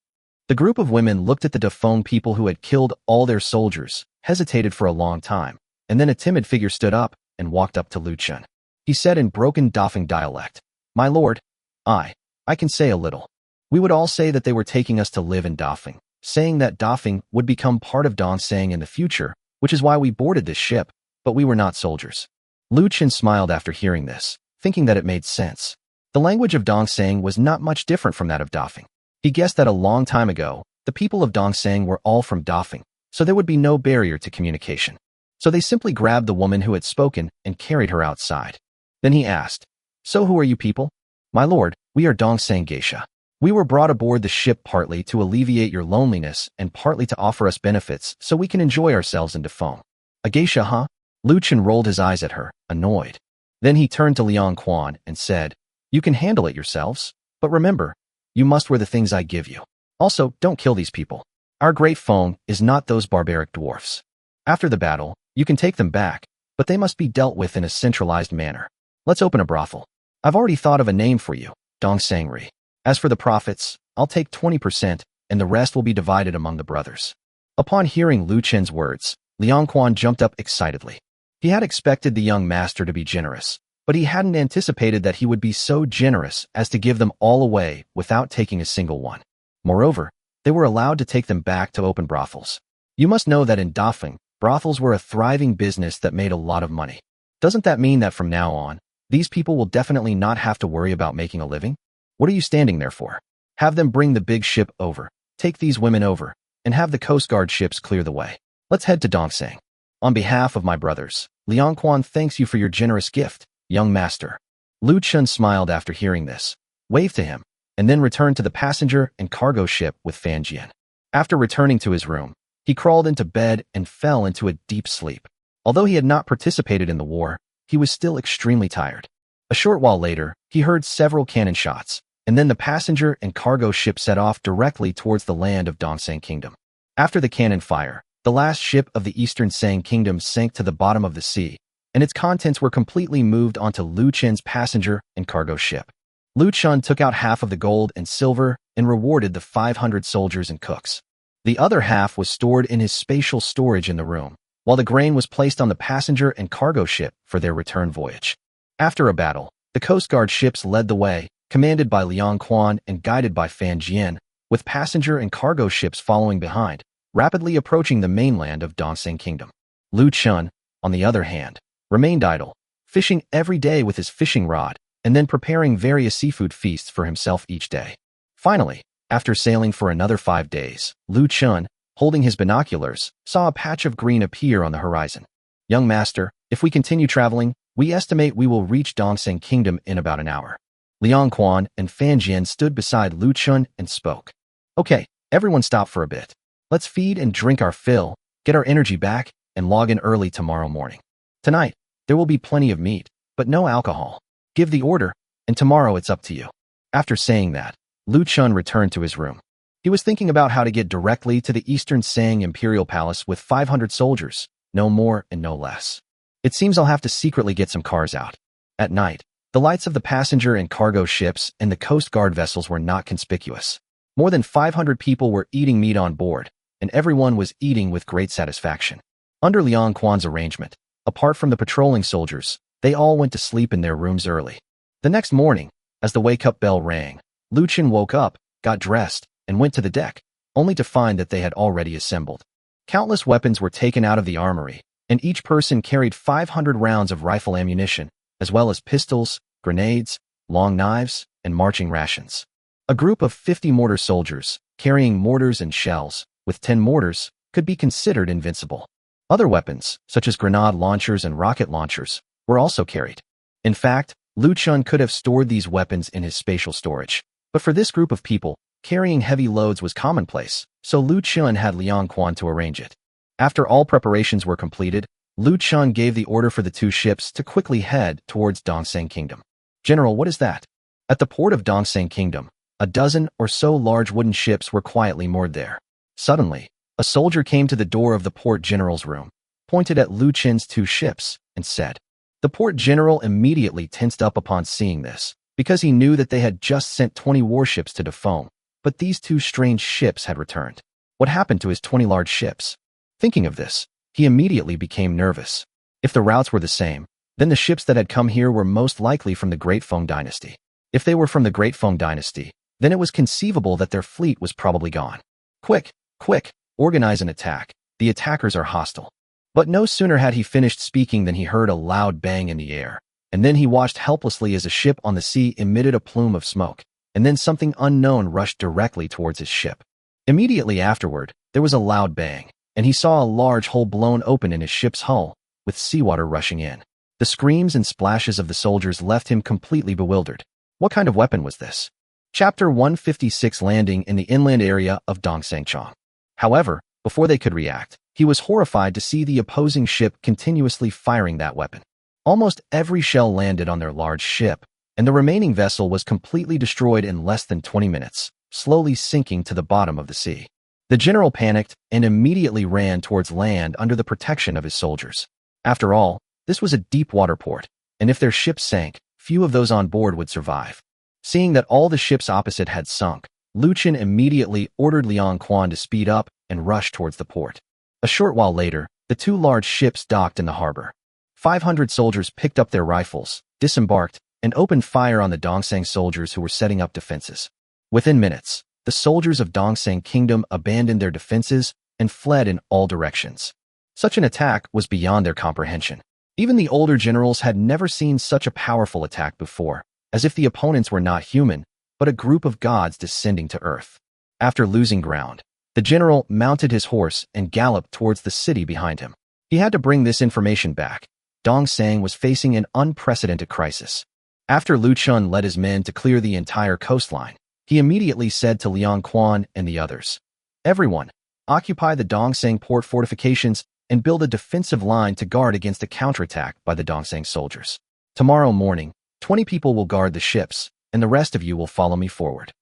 The group of women looked at the Dafeng people who had killed all their soldiers, hesitated for a long time, and then a timid figure stood up and walked up to Lu Chen. He said in broken Dafeng dialect, My lord, I can say a little. We would all say that they were taking us to live in Dafeng, saying that Dafeng would become part of Dongsheng in the future, which is why we boarded this ship, but we were not soldiers. Lu Chen smiled after hearing this, thinking that it made sense. The language of Dongsheng was not much different from that of Dafeng. He guessed that a long time ago, The people of Dongsang were all from Dafeng, so there would be no barrier to communication. So they simply grabbed the woman who had spoken and carried her outside. Then he asked, "So who are you people?" "My lord, we are Dongsang geisha. We were brought aboard the ship partly to alleviate your loneliness and partly to offer us benefits so we can enjoy ourselves in Dafeng." "A geisha, huh?" Lu Chen rolled his eyes at her, annoyed. Then he turned to Liang Quan and said, "You can handle it yourselves, but remember, you must wear the things I give you. Also, don't kill these people. Our great Feng is not those barbaric dwarfs. After the battle, you can take them back, but they must be dealt with in a centralized manner. Let's open a brothel. I've already thought of a name for you, Dongsangri. As for the profits, I'll take 20%, and the rest will be divided among the brothers." Upon hearing Lu Chen's words, Liang Quan jumped up excitedly. He had expected the young master to be generous, but he hadn't anticipated that he would be so generous as to give them all away without taking a single one. Moreover, they were allowed to take them back to open brothels. You must know that in Dafeng, brothels were a thriving business that made a lot of money. Doesn't that mean that from now on, these people will definitely not have to worry about making a living? What are you standing there for? Have them bring the big ship over, take these women over, and have the Coast Guard ships clear the way. Let's head to Dongsang. On behalf of my brothers, Liang Quan thanks you for your generous gift, young master. Lu Chen smiled after hearing this, waved to him, and then returned to the passenger and cargo ship with Fan Jian. After returning to his room, he crawled into bed and fell into a deep sleep. Although he had not participated in the war, he was still extremely tired. A short while later, he heard several cannon shots, and then the passenger and cargo ship set off directly towards the land of Dongsang Kingdom. After the cannon fire, the last ship of the Eastern Sang Kingdom sank to the bottom of the sea, and its contents were completely moved onto Lu Chen's passenger and cargo ship. Lu Chen took out half of the gold and silver and rewarded the 500 soldiers and cooks. The other half was stored in his spatial storage in the room, while the grain was placed on the passenger and cargo ship for their return voyage. After a battle, the Coast Guard ships led the way, commanded by Liang Quan and guided by Fan Jian, with passenger and cargo ships following behind, rapidly approaching the mainland of Dongsang Kingdom. Lu Chen, on the other hand, remained idle, fishing every day with his fishing rod, and then preparing various seafood feasts for himself each day. Finally, after sailing for another 5 days, Lu Chen, holding his binoculars, saw a patch of green appear on the horizon. "Young master, if we continue traveling, we estimate we will reach Dongsang Kingdom in about an hour." Liang Quan and Fan Jian stood beside Lu Chen and spoke. "Okay, everyone stop for a bit. Let's feed and drink our fill, get our energy back, and log in early tomorrow morning. Tonight, there will be plenty of meat, but no alcohol. Give the order, and tomorrow it's up to you." After saying that, Lu Chen returned to his room. He was thinking about how to get directly to the Eastern Sang Imperial Palace with 500 soldiers, no more and no less. It seems I'll have to secretly get some cars out. At night, the lights of the passenger and cargo ships and the Coast Guard vessels were not conspicuous. More than 500 people were eating meat on board, and everyone was eating with great satisfaction. Under Liang Quan's arrangement, apart from the patrolling soldiers, they all went to sleep in their rooms early. The next morning, as the wake-up bell rang, Lu Chen woke up, got dressed, and went to the deck, only to find that they had already assembled. Countless weapons were taken out of the armory, and each person carried 500 rounds of rifle ammunition, as well as pistols, grenades, long knives, and marching rations. A group of 50 mortar soldiers, carrying mortars and shells, with 10 mortars, could be considered invincible. Other weapons, such as grenade launchers and rocket launchers, were also carried. In fact, Lu Chen could have stored these weapons in his spatial storage. But for this group of people, carrying heavy loads was commonplace, so Lu Chen had Liang Quan to arrange it. After all preparations were completed, Lu Chen gave the order for the 2 ships to quickly head towards Dongsang Kingdom. "General, what is that?" At the port of Dongsang Kingdom, a dozen or so large wooden ships were quietly moored there. Suddenly, a soldier came to the door of the port general's room, pointed at Lu Chen's 2 ships, and said. The port general immediately tensed up upon seeing this, because he knew that they had just sent 20 warships to Dafeng, but these 2 strange ships had returned. What happened to his 20 large ships? Thinking of this, he immediately became nervous. If the routes were the same, then the ships that had come here were most likely from the Great Feng Dynasty. If they were from the Great Feng Dynasty, then it was conceivable that their fleet was probably gone. Quick, quick, organize an attack. The attackers are hostile. But no sooner had he finished speaking than he heard a loud bang in the air, and then he watched helplessly as a ship on the sea emitted a plume of smoke, and then something unknown rushed directly towards his ship. Immediately afterward, there was a loud bang, and he saw a large hole blown open in his ship's hull, with seawater rushing in. The screams and splashes of the soldiers left him completely bewildered. What kind of weapon was this? Chapter 156, landing in the inland area of Dongsangchong. However, before they could react, he was horrified to see the opposing ship continuously firing that weapon. Almost every shell landed on their large ship, and the remaining vessel was completely destroyed in less than 20 minutes, slowly sinking to the bottom of the sea. The general panicked and immediately ran towards land under the protection of his soldiers. After all, this was a deep water port, and if their ship sank, few of those on board would survive. Seeing that all the ships opposite had sunk, Lu Chen immediately ordered Liang Quan to speed up and rush towards the port. A short while later, the two large ships docked in the harbor. 500 soldiers picked up their rifles, disembarked, and opened fire on the Dongsang soldiers who were setting up defenses. Within minutes, the soldiers of Dongsang Kingdom abandoned their defenses and fled in all directions. Such an attack was beyond their comprehension. Even the older generals had never seen such a powerful attack before, as if the opponents were not human, but a group of gods descending to earth. After losing ground, the general mounted his horse and galloped towards the city behind him. He had to bring this information back. Dongsang was facing an unprecedented crisis. After Lu Chen led his men to clear the entire coastline, he immediately said to Liang Quan and the others, "Everyone, occupy the Dongsang port fortifications and build a defensive line to guard against a counterattack by the Dongsang soldiers. Tomorrow morning, 20 people will guard the ships, and the rest of you will follow me forward."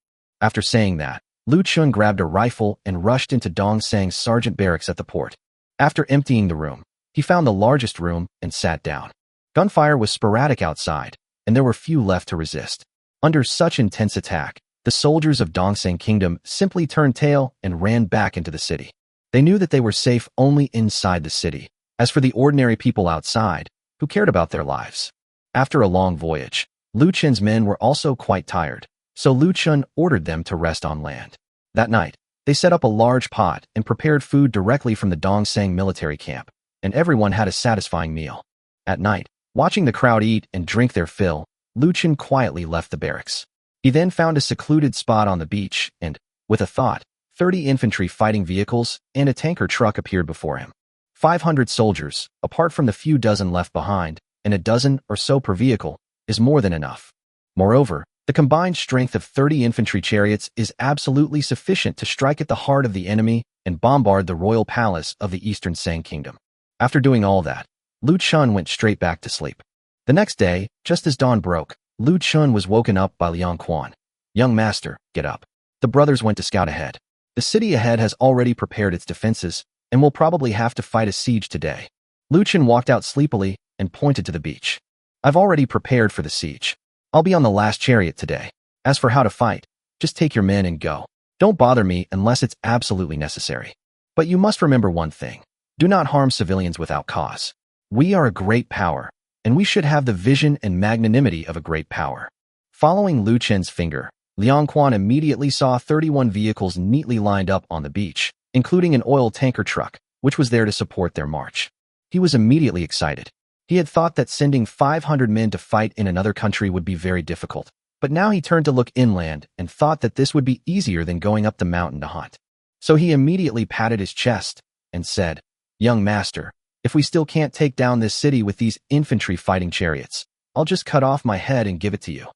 After saying that, Lu Chen grabbed a rifle and rushed into Dongsang's sergeant barracks at the port. After emptying the room, he found the largest room and sat down. Gunfire was sporadic outside, and there were few left to resist. Under such intense attack, the soldiers of Dongsang Kingdom simply turned tail and ran back into the city. They knew that they were safe only inside the city. As for the ordinary people outside, who cared about their lives? After a long voyage, Lu Chen's men were also quite tired, so Lu Chen ordered them to rest on land. That night, they set up a large pot and prepared food directly from the Dongsang military camp, and everyone had a satisfying meal. At night, watching the crowd eat and drink their fill, Lu Chen quietly left the barracks. He then found a secluded spot on the beach and, with a thought, 30 infantry fighting vehicles and a tanker truck appeared before him. 500 soldiers, apart from the few dozen left behind, and a dozen or so per vehicle, is more than enough. Moreover, the combined strength of 30 infantry chariots is absolutely sufficient to strike at the heart of the enemy and bombard the royal palace of the Eastern Sang Kingdom. After doing all that, Lu Chen went straight back to sleep. The next day, just as dawn broke, Lu Chen was woken up by Liang Quan. "Young master, get up." The brothers went to scout ahead. The city ahead has already prepared its defenses and will probably have to fight a siege today. Lu Chen walked out sleepily and pointed to the beach. "I've already prepared for the siege. I'll be on the last chariot today. As for how to fight, just take your men and go. Don't bother me unless it's absolutely necessary. But you must remember one thing. Do not harm civilians without cause. We are a great power, and we should have the vision and magnanimity of a great power." Following Lu Chen's finger, Liang Quan immediately saw 31 vehicles neatly lined up on the beach, including an oil tanker truck, which was there to support their march. He was immediately excited. He had thought that sending 500 men to fight in another country would be very difficult, but now he turned to look inland and thought that this would be easier than going up the mountain to hunt. So he immediately patted his chest and said, "Young master, if we still can't take down this city with these infantry fighting chariots, I'll just cut off my head and give it to you.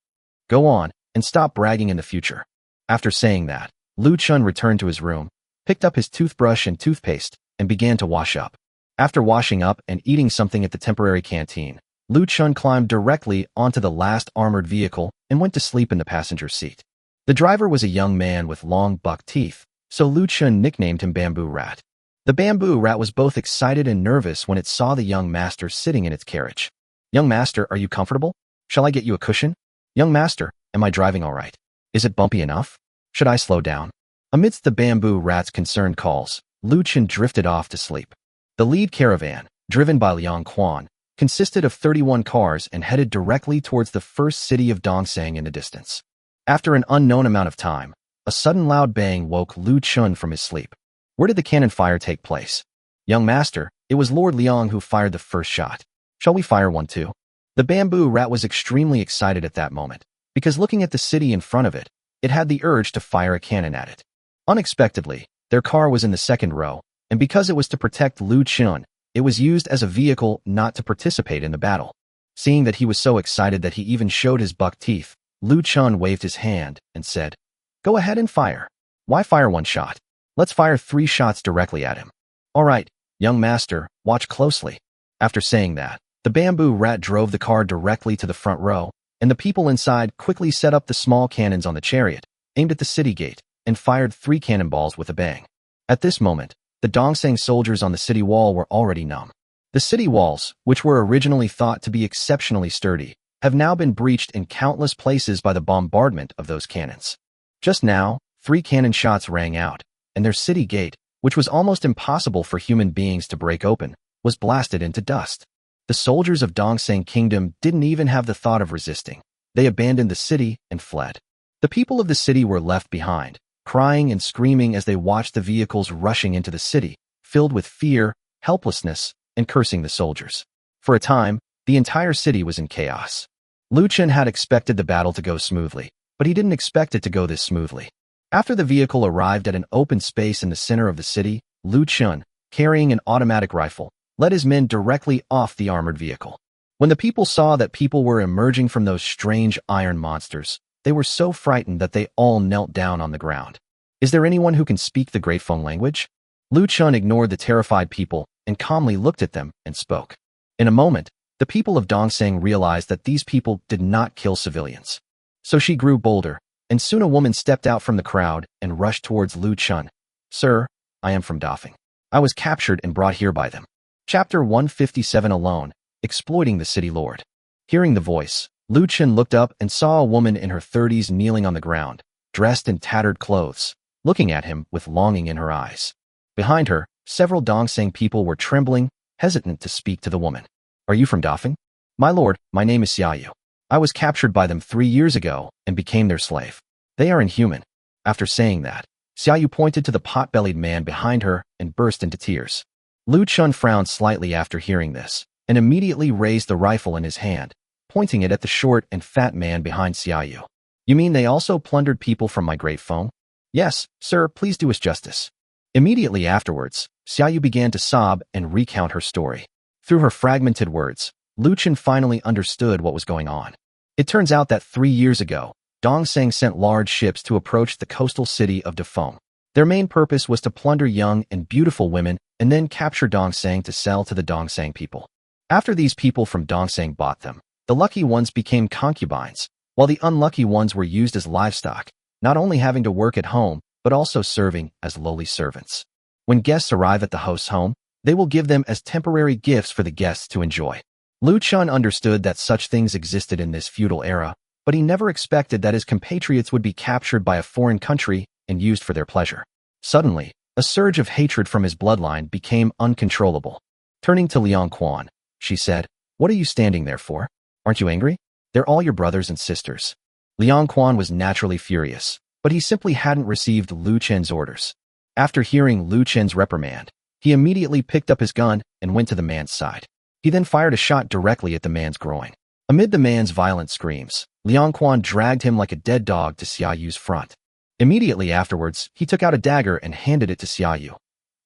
Go on, and stop bragging in the future." After saying that, Lu Chen returned to his room, picked up his toothbrush and toothpaste, and began to wash up. After washing up and eating something at the temporary canteen, Lu Chen climbed directly onto the last armored vehicle and went to sleep in the passenger seat. The driver was a young man with long buck teeth, so Lu Chen nicknamed him Bamboo Rat. The Bamboo Rat was both excited and nervous when it saw the young master sitting in its carriage. "Young master, are you comfortable? Shall I get you a cushion? Young master, am I driving all right? Is it bumpy enough? Should I slow down?" Amidst the Bamboo Rat's concerned calls, Lu Chen drifted off to sleep. The lead caravan, driven by Liang Quan, consisted of 31 cars and headed directly towards the first city of Dongsang in the distance. After an unknown amount of time, a sudden loud bang woke Lu Chen from his sleep. "Where did the cannon fire take place?" "Young master, it was Lord Liang who fired the first shot. Shall we fire one too?" The Bamboo Rat was extremely excited at that moment, because looking at the city in front of it, it had the urge to fire a cannon at it. Unexpectedly, their car was in the second row, and because it was to protect Lu Chen, it was used as a vehicle not to participate in the battle. Seeing that he was so excited that he even showed his buck teeth, Lu Chen waved his hand and said, "Go ahead and fire. Why fire one shot? Let's fire 3 shots directly at him." "All right, young master, watch closely." After saying that, the bamboo rat drove the car directly to the front row, and the people inside quickly set up the small cannons on the chariot, aimed at the city gate, and fired 3 cannonballs with a bang. At this moment, the Dongsang soldiers on the city wall were already numb. The city walls, which were originally thought to be exceptionally sturdy, have now been breached in countless places by the bombardment of those cannons. Just now, 3 cannon shots rang out, and their city gate, which was almost impossible for human beings to break open, was blasted into dust. The soldiers of Dongsang Kingdom didn't even have the thought of resisting. They abandoned the city and fled. The people of the city were left behind, crying and screaming as they watched the vehicles rushing into the city, filled with fear, helplessness, and cursing the soldiers. For a time, the entire city was in chaos. Lu Chen had expected the battle to go smoothly, but he didn't expect it to go this smoothly. After the vehicle arrived at an open space in the center of the city, Lu Chen, carrying an automatic rifle, led his men directly off the armored vehicle. When the people saw that people were emerging from those strange iron monsters, they were so frightened that they all knelt down on the ground. "Is there anyone who can speak the Great Feng language?" Lu Chen ignored the terrified people and calmly looked at them and spoke. In a moment, the people of Dongsang realized that these people did not kill civilians. So she grew bolder, and soon a woman stepped out from the crowd and rushed towards Lu Chen. "Sir, I am from Dafeng. I was captured and brought here by them." Chapter 157 Alone, Exploiting the City Lord. Hearing the voice, Lu Chen looked up and saw a woman in her 30s kneeling on the ground, dressed in tattered clothes, looking at him with longing in her eyes. Behind her, several Dongsang people were trembling, hesitant to speak to the woman. "Are you from Dafeng?" "My lord, my name is Xiaoyu. I was captured by them 3 years ago and became their slave. They are inhuman." After saying that, Xiaoyu pointed to the pot-bellied man behind her and burst into tears. Lu Chen frowned slightly after hearing this, and immediately raised the rifle in his hand, pointing it at the short and fat man behind Xiaoyu. "You mean they also plundered people from my great Feng?" "Yes, sir, please do us justice." Immediately afterwards, Xiaoyu began to sob and recount her story. Through her fragmented words, Lu Chen finally understood what was going on. It turns out that 3 years ago, Dongsang sent large ships to approach the coastal city of Dafeng. Their main purpose was to plunder young and beautiful women and then capture Dongsang to sell to the Dongsang people. After these people from Dongsang bought them, the lucky ones became concubines, while the unlucky ones were used as livestock, not only having to work at home, but also serving as lowly servants. When guests arrive at the host's home, they will give them as temporary gifts for the guests to enjoy. Lu Chen understood that such things existed in this feudal era, but he never expected that his compatriots would be captured by a foreign country and used for their pleasure. Suddenly, a surge of hatred from his bloodline became uncontrollable. Turning to Liang Quan, she said, "What are you standing there for? Aren't you angry? They're all your brothers and sisters." Liang Quan was naturally furious, but he simply hadn't received Lu Chen's orders. After hearing Lu Chen's reprimand, he immediately picked up his gun and went to the man's side. He then fired a shot directly at the man's groin. Amid the man's violent screams, Liang Quan dragged him like a dead dog to Xiaoyu's front. Immediately afterwards, he took out a dagger and handed it to Xiaoyu.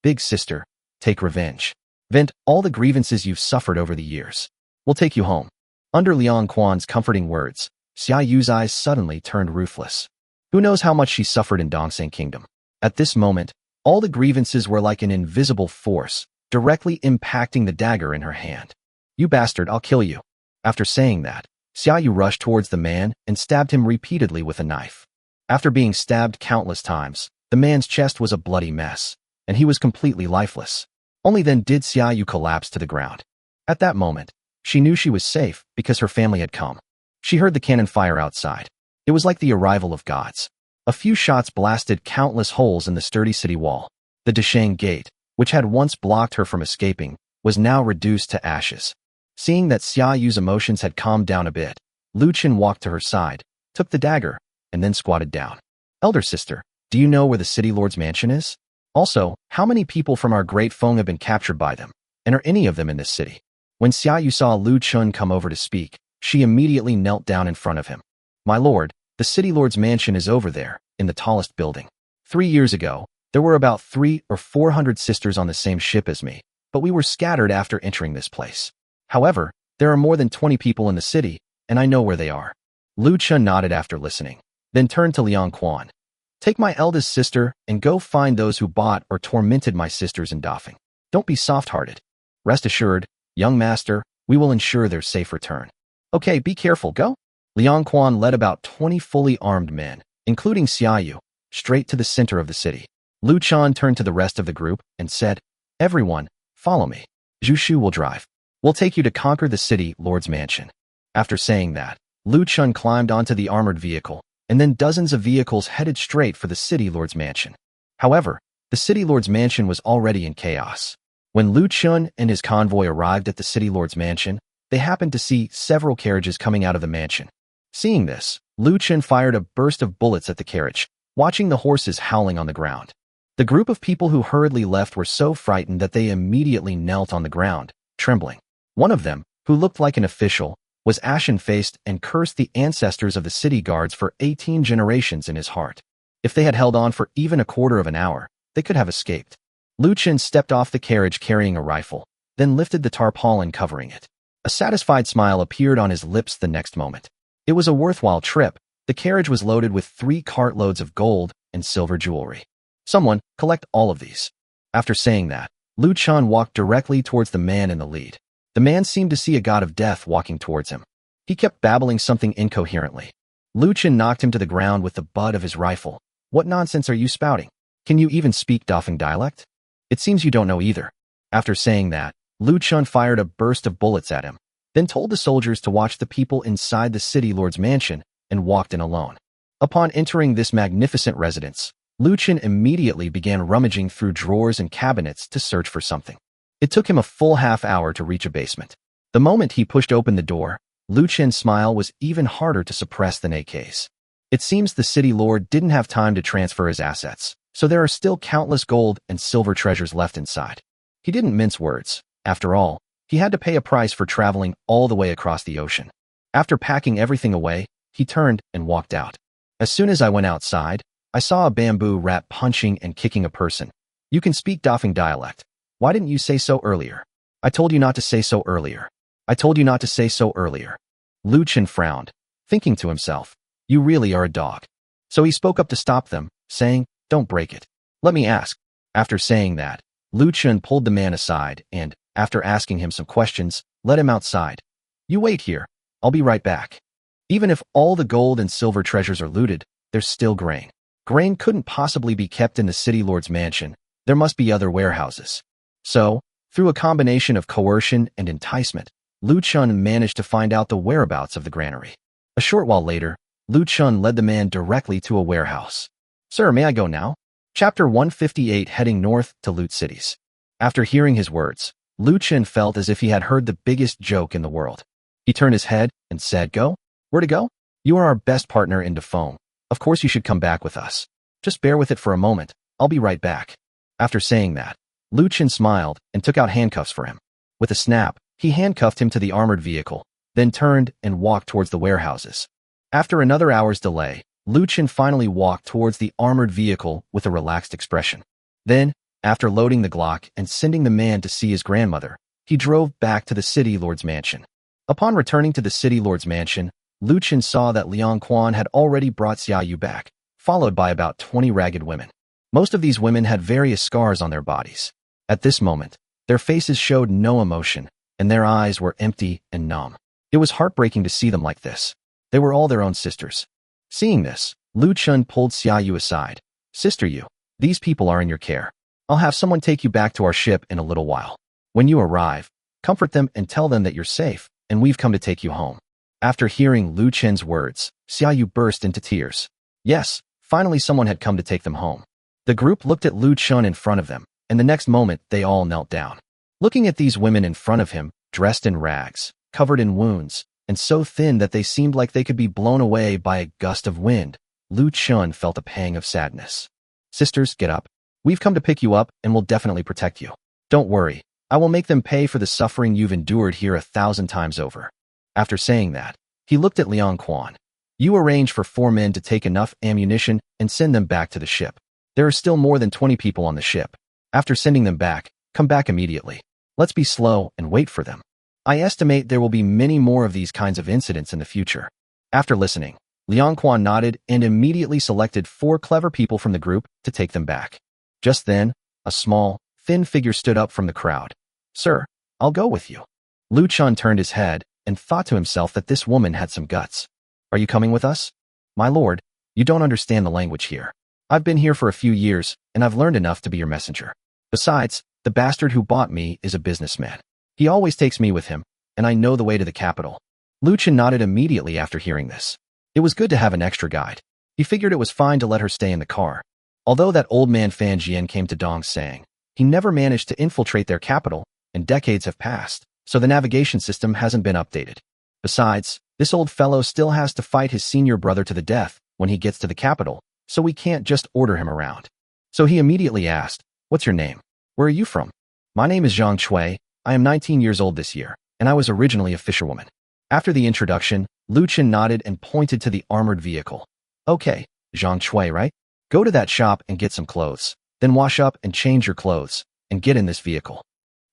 "Big sister, take revenge. Vent all the grievances you've suffered over the years. We'll take you home." Under Liang Quan's comforting words, Xiaoyu's eyes suddenly turned ruthless. Who knows how much she suffered in Dongsang Kingdom? At this moment, all the grievances were like an invisible force, directly impacting the dagger in her hand. "You bastard, I'll kill you." After saying that, Xiaoyu rushed towards the man and stabbed him repeatedly with a knife. After being stabbed countless times, the man's chest was a bloody mess, and he was completely lifeless. Only then did Xiaoyu collapse to the ground. At that moment, she knew she was safe because her family had come. She heard the cannon fire outside. It was like the arrival of gods. A few shots blasted countless holes in the sturdy city wall. The Dashang gate, which had once blocked her from escaping, was now reduced to ashes. Seeing that Xiaoyu's emotions had calmed down a bit, Lu Chen walked to her side, took the dagger, and then squatted down. "Elder sister, do you know where the city lord's mansion is? Also, how many people from our great Feng have been captured by them, and are any of them in this city?" When Xiaoyu saw Lu Chen come over to speak, she immediately knelt down in front of him. "My lord, the city lord's mansion is over there, in the tallest building. 3 years ago, there were about 300 or 400 sisters on the same ship as me, but we were scattered after entering this place. However, there are more than 20 people in the city, and I know where they are." Lu Chen nodded after listening, then turned to Liang Quan. "Take my eldest sister and go find those who bought or tormented my sisters in Dafeng. Don't be soft-hearted. Rest assured, young master, we will ensure their safe return." "Okay, be careful, go." Liang Quan led about 20 fully armed men, including Xiaoyu, straight to the center of the city. Lu Chen turned to the rest of the group and said, "Everyone, follow me. Zhu Shu will drive. We'll take you to conquer the city lord's mansion." After saying that, Lu Chen climbed onto the armored vehicle, and then dozens of vehicles headed straight for the city lord's mansion. However, the city lord's mansion was already in chaos. When Lu Chen and his convoy arrived at the city lord's mansion, they happened to see several carriages coming out of the mansion. Seeing this, Lu Chen fired a burst of bullets at the carriage, watching the horses howling on the ground. The group of people who hurriedly left were so frightened that they immediately knelt on the ground, trembling. One of them, who looked like an official, was ashen-faced and cursed the ancestors of the city guards for 18 generations in his heart. If they had held on for even a quarter of an hour, they could have escaped. Lu Chen stepped off the carriage carrying a rifle, then lifted the tarpaulin covering it. A satisfied smile appeared on his lips the next moment. It was a worthwhile trip. The carriage was loaded with 3 cartloads of gold and silver jewelry. "Someone, collect all of these." After saying that, Lu Chen walked directly towards the man in the lead. The man seemed to see a god of death walking towards him. He kept babbling something incoherently. Lu Chen knocked him to the ground with the butt of his rifle. "What nonsense are you spouting? Can you even speak Dafeng dialect? It seems you don't know either." After saying that, Lu Chen fired a burst of bullets at him, then told the soldiers to watch the people inside the city lord's mansion and walked in alone. Upon entering this magnificent residence, Lu Chen immediately began rummaging through drawers and cabinets to search for something. It took him a full half-hour to reach a basement. The moment he pushed open the door, Lu Chen's smile was even harder to suppress than AK's. It seems the city lord didn't have time to transfer his assets, so there are still countless gold and silver treasures left inside. He didn't mince words. After all, he had to pay a price for traveling all the way across the ocean. After packing everything away, he turned and walked out. "As soon as I went outside, I saw a bamboo rat punching and kicking a person. You can speak Dafeng dialect. Why didn't you say so earlier? I told you not to say so earlier. I told you not to say so earlier." Lu Chen frowned, thinking to himself, "You really are a dog." So he spoke up to stop them, saying, "Don't break it. Let me ask." After saying that, Lu Chen pulled the man aside and, after asking him some questions, led him outside. "You wait here. I'll be right back." Even if all the gold and silver treasures are looted, there's still grain. Grain couldn't possibly be kept in the city lord's mansion. There must be other warehouses. So, through a combination of coercion and enticement, Lu Chen managed to find out the whereabouts of the granary. A short while later, Lu Chen led the man directly to a warehouse. "Sir, may I go now?" Chapter 158, heading north to loot cities. After hearing his words, Lu Chen felt as if he had heard the biggest joke in the world. He turned his head and said, "Go? Where to go? You are our best partner in Dafeng. Of course you should come back with us. Just bear with it for a moment. I'll be right back." After saying that, Lu Chen smiled and took out handcuffs for him. With a snap, he handcuffed him to the armored vehicle, then turned and walked towards the warehouses. After another hour's delay, Lu Chen finally walked towards the armored vehicle with a relaxed expression. Then, after loading the Glock and sending the man to see his grandmother, he drove back to the city lord's mansion. Upon returning to the city lord's mansion, Lu Chen saw that Liang Quan had already brought Xiaoyu back, followed by about 20 ragged women. Most of these women had various scars on their bodies. At this moment, their faces showed no emotion, and their eyes were empty and numb. It was heartbreaking to see them like this. They were all their own sisters. Seeing this, Lu Chen pulled Xiaoyu aside. "Sister Yu, these people are in your care. I'll have someone take you back to our ship in a little while. When you arrive, comfort them and tell them that you're safe, and we've come to take you home." After hearing Lu Chen's words, Xiaoyu burst into tears. Yes, finally someone had come to take them home. The group looked at Lu Chen in front of them, and the next moment they all knelt down. Looking at these women in front of him, dressed in rags, covered in wounds, and so thin that they seemed like they could be blown away by a gust of wind, Lu Chen felt a pang of sadness. "Sisters, get up. We've come to pick you up and will definitely protect you. Don't worry, I will make them pay for the suffering you've endured here 1,000 times over." After saying that, he looked at Liang Quan. "You arrange for 4 men to take enough ammunition and send them back to the ship. There are still more than 20 people on the ship. After sending them back, come back immediately. Let's be slow and wait for them. I estimate there will be many more of these kinds of incidents in the future. After listening, Liang Quan nodded and immediately selected 4 clever people from the group to take them back. Just then, a small, thin figure stood up from the crowd. Sir, I'll go with you. Lu Chen turned his head and thought to himself that this woman had some guts. Are you coming with us? My lord, you don't understand the language here. I've been here for a few years, and I've learned enough to be your messenger. Besides, the bastard who bought me is a businessman. He always takes me with him, and I know the way to the capital. Lu Chen nodded immediately after hearing this. It was good to have an extra guide. He figured it was fine to let her stay in the car. Although that old man Fan Jian came to Dong saying, he never managed to infiltrate their capital, and decades have passed, so the navigation system hasn't been updated. Besides, this old fellow still has to fight his senior brother to the death when he gets to the capital, so we can't just order him around. So he immediately asked, what's your name? Where are you from? My name is Zhang Chui. I am 19 years old this year, and I was originally a fisherwoman. After the introduction, Lu Chen nodded and pointed to the armored vehicle. Okay, Zhang Chui, right? Go to that shop and get some clothes. Then wash up and change your clothes, and get in this vehicle.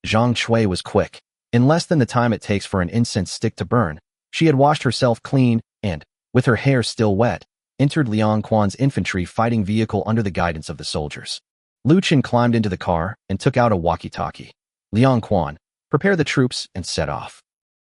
Zhang Chui was quick. In less than the time it takes for an incense stick to burn, she had washed herself clean and, with her hair still wet, entered Liang Quan's infantry fighting vehicle under the guidance of the soldiers. Lu Chen climbed into the car and took out a walkie-talkie. Liang Quan, prepare the troops and set off.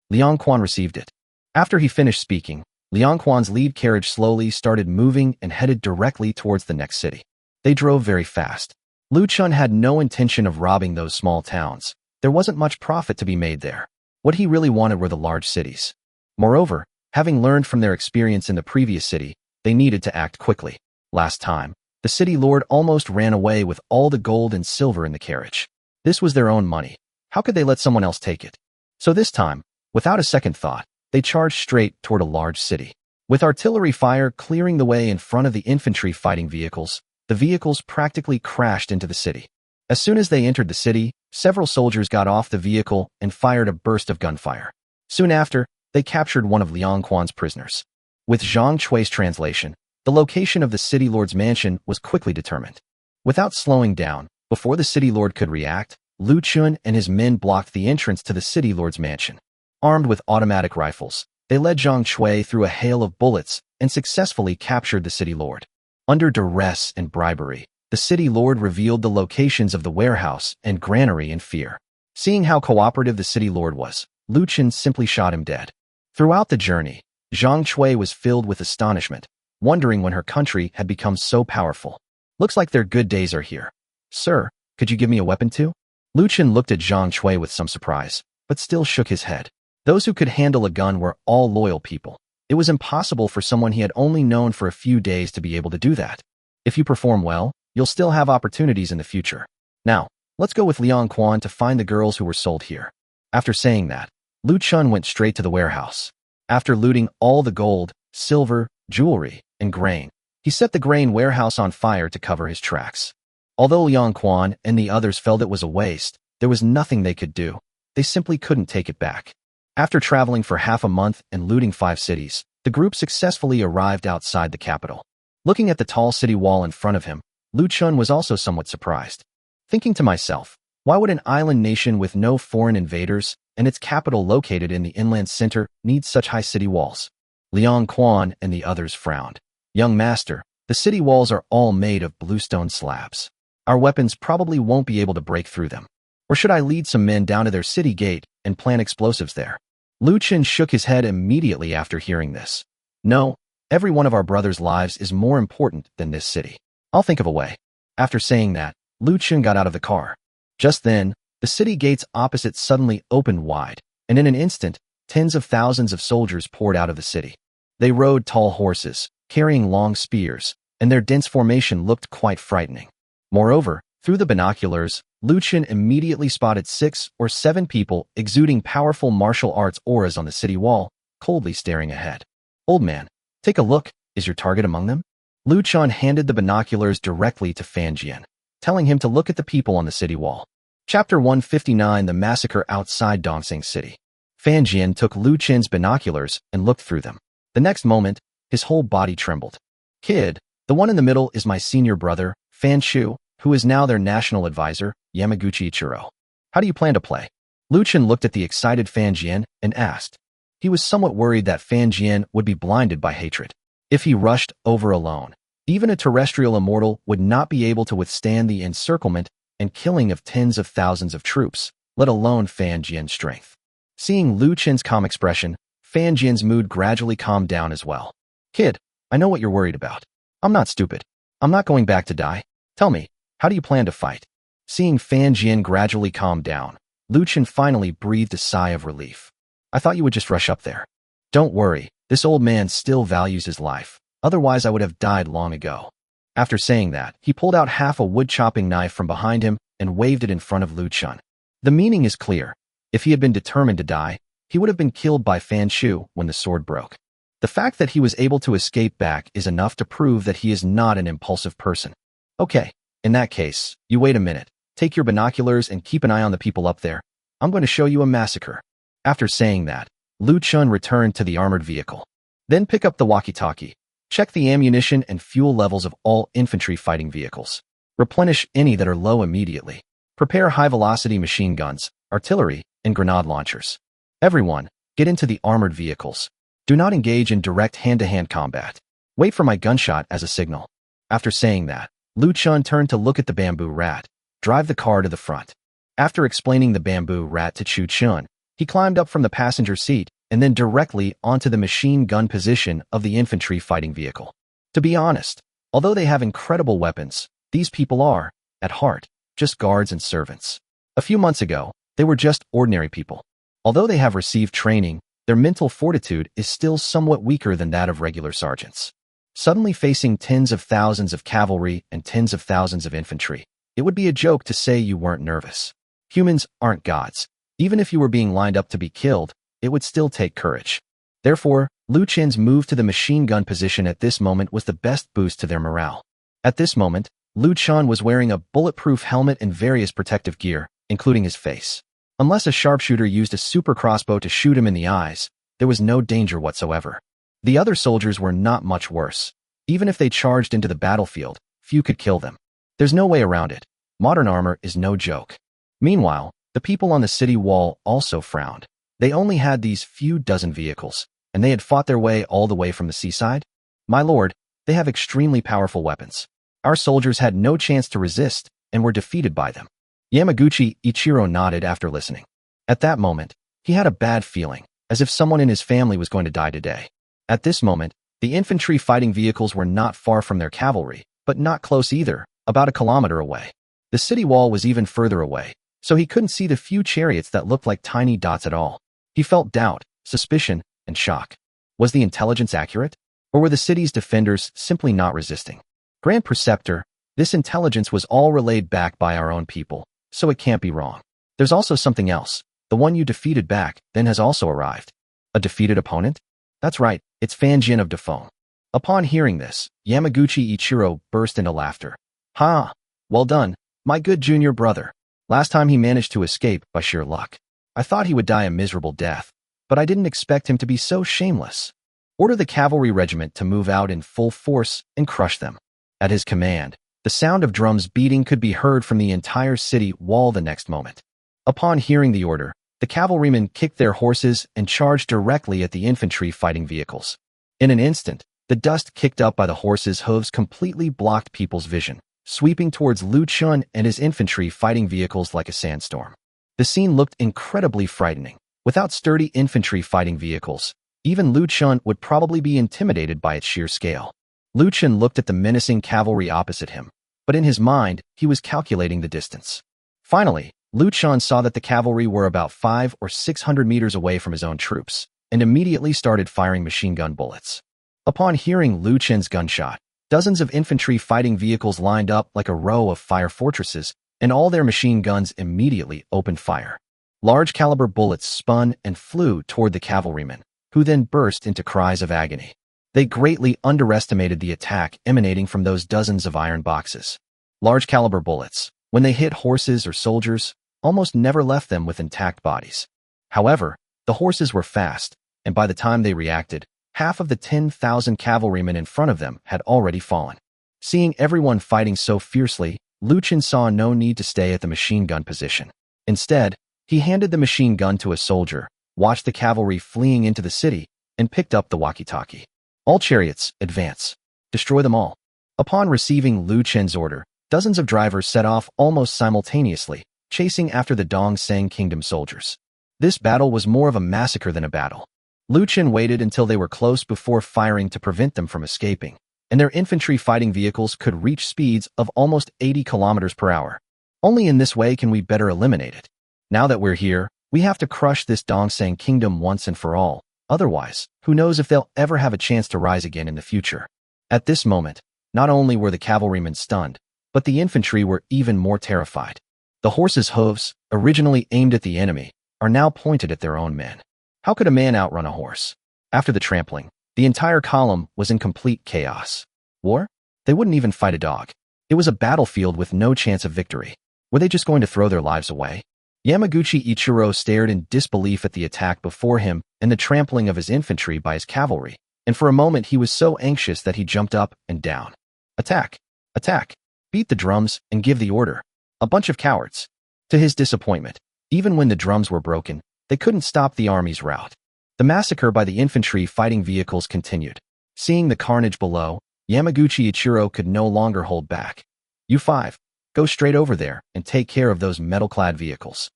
Liang Quan received it. After he finished speaking, Liang Quan's lead carriage slowly started moving and headed directly towards the next city. They drove very fast. Lu Chen had no intention of robbing those small towns. There wasn't much profit to be made there. What he really wanted were the large cities. Moreover, having learned from their experience in the previous city, they needed to act quickly. Last time, the city lord almost ran away with all the gold and silver in the carriage. This was their own money. How could they let someone else take it? So this time, without a second thought, they charged straight toward a large city. With artillery fire clearing the way in front of the infantry fighting vehicles, the vehicles practically crashed into the city. As soon as they entered the city, several soldiers got off the vehicle and fired a burst of gunfire. Soon after, they captured one of Liang Quan's prisoners. With Zhang Chui's translation, the location of the city lord's mansion was quickly determined. Without slowing down, before the city lord could react, Lu Chen and his men blocked the entrance to the city lord's mansion. Armed with automatic rifles, they led Zhang Chui through a hail of bullets and successfully captured the city lord. Under duress and bribery, the city lord revealed the locations of the warehouse and granary in fear. Seeing how cooperative the city lord was, Lu Chen simply shot him dead. Throughout the journey, Zhang Chui was filled with astonishment, wondering when her country had become so powerful. Looks like their good days are here. Sir, could you give me a weapon too? Lu Chen looked at Zhang Chui with some surprise, but still shook his head. Those who could handle a gun were all loyal people. It was impossible for someone he had only known for a few days to be able to do that. If you perform well, you'll still have opportunities in the future. Now, let's go with Liang Quan to find the girls who were sold here. After saying that, Lu Chen went straight to the warehouse. After looting all the gold, silver, jewelry, and grain, he set the grain warehouse on fire to cover his tracks. Although Liang Quan and the others felt it was a waste, there was nothing they could do. They simply couldn't take it back. After traveling for half a month and looting 5 cities, the group successfully arrived outside the capital. Looking at the tall city wall in front of him, Lu Chen was also somewhat surprised. Thinking to myself, why would an island nation with no foreign invaders and its capital located in the inland center need such high city walls? Liang Quan and the others frowned. Young master, the city walls are all made of bluestone slabs. Our weapons probably won't be able to break through them. Or should I lead some men down to their city gate and plant explosives there? Lu Chen shook his head immediately after hearing this. No, every one of our brothers' lives is more important than this city. I'll think of a way. After saying that, Lu Chen got out of the car. Just then, the city gates opposite suddenly opened wide, and in an instant, tens of thousands of soldiers poured out of the city. They rode tall horses, carrying long spears, and their dense formation looked quite frightening. Moreover, through the binoculars, Lu Chen immediately spotted 6 or 7 people exuding powerful martial arts auras on the city wall, coldly staring ahead. Old man, take a look. Is your target among them? Lu Chen handed the binoculars directly to Fan Jian, telling him to look at the people on the city wall. Chapter 159, The Massacre Outside Dongsing City. Fan Jian took Lu Chen's binoculars and looked through them. The next moment, his whole body trembled. Kid, the one in the middle is my senior brother, Fan Shu, who is now their national advisor, Yamaguchi Ichiro. How do you plan to play? Lu Chen looked at the excited Fan Jian and asked. He was somewhat worried that Fan Jian would be blinded by hatred. If he rushed over alone, even a terrestrial immortal would not be able to withstand the encirclement and killing of tens of thousands of troops, let alone Fan Jian's strength. Seeing Lu Chen's calm expression, Fan Jian's mood gradually calmed down as well. Kid, I know what you're worried about. I'm not stupid. I'm not going back to die. Tell me, how do you plan to fight? Seeing Fan Jian gradually calm down, Lu Chen finally breathed a sigh of relief. I thought you would just rush up there. Don't worry, this old man still values his life. Otherwise, I would have died long ago. After saying that, he pulled out half a wood-chopping knife from behind him and waved it in front of Lu Chen. The meaning is clear. If he had been determined to die, he would have been killed by Fan Shu when the sword broke. The fact that he was able to escape back is enough to prove that he is not an impulsive person. Okay, in that case, you wait a minute. Take your binoculars and keep an eye on the people up there. I'm going to show you a massacre. After saying that, Lu Chen returned to the armored vehicle. Then pick up the walkie-talkie. Check the ammunition and fuel levels of all infantry fighting vehicles. Replenish any that are low immediately. Prepare high-velocity machine guns, artillery, and grenade launchers. Everyone, get into the armored vehicles. Do not engage in direct hand-to-hand combat. Wait for my gunshot as a signal. After saying that, Lu Chen turned to look at the bamboo rat. Drive the car to the front. After explaining the bamboo rat to Chu Chun, he climbed up from the passenger seat and then directly onto the machine gun position of the infantry fighting vehicle. To be honest, although they have incredible weapons, these people are, at heart, just guards and servants. A few months ago, they were just ordinary people. Although they have received training, their mental fortitude is still somewhat weaker than that of regular sergeants. Suddenly facing tens of thousands of cavalry and tens of thousands of infantry, it would be a joke to say you weren't nervous. Humans aren't gods. Even if you were being lined up to be killed, it would still take courage. Therefore, Lu Chen's move to the machine gun position at this moment was the best boost to their morale. At this moment, Lu Chen was wearing a bulletproof helmet and various protective gear, including his face. Unless a sharpshooter used a super crossbow to shoot him in the eyes, there was no danger whatsoever. The other soldiers were not much worse. Even if they charged into the battlefield, few could kill them. There's no way around it. Modern armor is no joke. Meanwhile, the people on the city wall also frowned. They only had these few dozen vehicles, and they had fought their way all the way from the seaside. My lord, they have extremely powerful weapons. Our soldiers had no chance to resist and were defeated by them. Yamaguchi Ichiro nodded after listening. At that moment, he had a bad feeling, as if someone in his family was going to die today. At this moment, the infantry fighting vehicles were not far from their cavalry, but not close either, about a kilometer away. The city wall was even further away, so he couldn't see the few chariots that looked like tiny dots at all. He felt doubt, suspicion, and shock. Was the intelligence accurate? Or were the city's defenders simply not resisting? Grand Preceptor, this intelligence was all relayed back by our own people, so it can't be wrong. There's also something else. The one you defeated back then has also arrived. A defeated opponent? That's right, it's Fan Jian of Defeng. Upon hearing this, Yamaguchi Ichiro burst into laughter. Ha! Well done, my good junior brother. Last time he managed to escape by sheer luck. I thought he would die a miserable death, but I didn't expect him to be so shameless. Order the cavalry regiment to move out in full force and crush them. At his command, the sound of drums beating could be heard from the entire city wall the next moment. Upon hearing the order, the cavalrymen kicked their horses and charged directly at the infantry fighting vehicles. In an instant, the dust kicked up by the horses' hooves completely blocked people's vision, sweeping towards Lu Chen and his infantry fighting vehicles like a sandstorm. The scene looked incredibly frightening. Without sturdy infantry fighting vehicles, even Lu Chen would probably be intimidated by its sheer scale. Lu Chen looked at the menacing cavalry opposite him, but in his mind, he was calculating the distance. Finally, Lu Chen saw that the cavalry were about 500 or 600 meters away from his own troops, and immediately started firing machine gun bullets. Upon hearing Lu Chen's gunshot, dozens of infantry fighting vehicles lined up like a row of fire fortresses, and all their machine guns immediately opened fire. Large caliber bullets spun and flew toward the cavalrymen, who then burst into cries of agony. They greatly underestimated the attack emanating from those dozens of iron boxes. Large caliber bullets, when they hit horses or soldiers, almost never left them with intact bodies. However, the horses were fast, and by the time they reacted, half of the 10,000 cavalrymen in front of them had already fallen. Seeing everyone fighting so fiercely, Lu Chen saw no need to stay at the machine gun position. Instead, he handed the machine gun to a soldier, watched the cavalry fleeing into the city, and picked up the walkie-talkie. All chariots, advance. Destroy them all. Upon receiving Lu Chen's order, dozens of drivers set off almost simultaneously, chasing after the Dongsang Kingdom soldiers. This battle was more of a massacre than a battle. Lu Chen waited until they were close before firing to prevent them from escaping, and their infantry fighting vehicles could reach speeds of almost 80 kilometers per hour. Only in this way can we better eliminate it. Now that we're here, we have to crush this Dongsang Kingdom once and for all. Otherwise, who knows if they'll ever have a chance to rise again in the future. At this moment, not only were the cavalrymen stunned, but the infantry were even more terrified. The horses' hooves, originally aimed at the enemy, are now pointed at their own men. How could a man outrun a horse? After the trampling, the entire column was in complete chaos. War? They wouldn't even fight a dog. It was a battlefield with no chance of victory. Were they just going to throw their lives away? Yamaguchi Ichiro stared in disbelief at the attack before him and the trampling of his infantry by his cavalry, and for a moment he was so anxious that he jumped up and down. Attack! Attack! Beat the drums and give the order. A bunch of cowards. To his disappointment, even when the drums were broken, they couldn't stop the army's rout. The massacre by the infantry fighting vehicles continued. Seeing the carnage below, Yamaguchi Ichiro could no longer hold back. You five, go straight over there and take care of those metal-clad vehicles.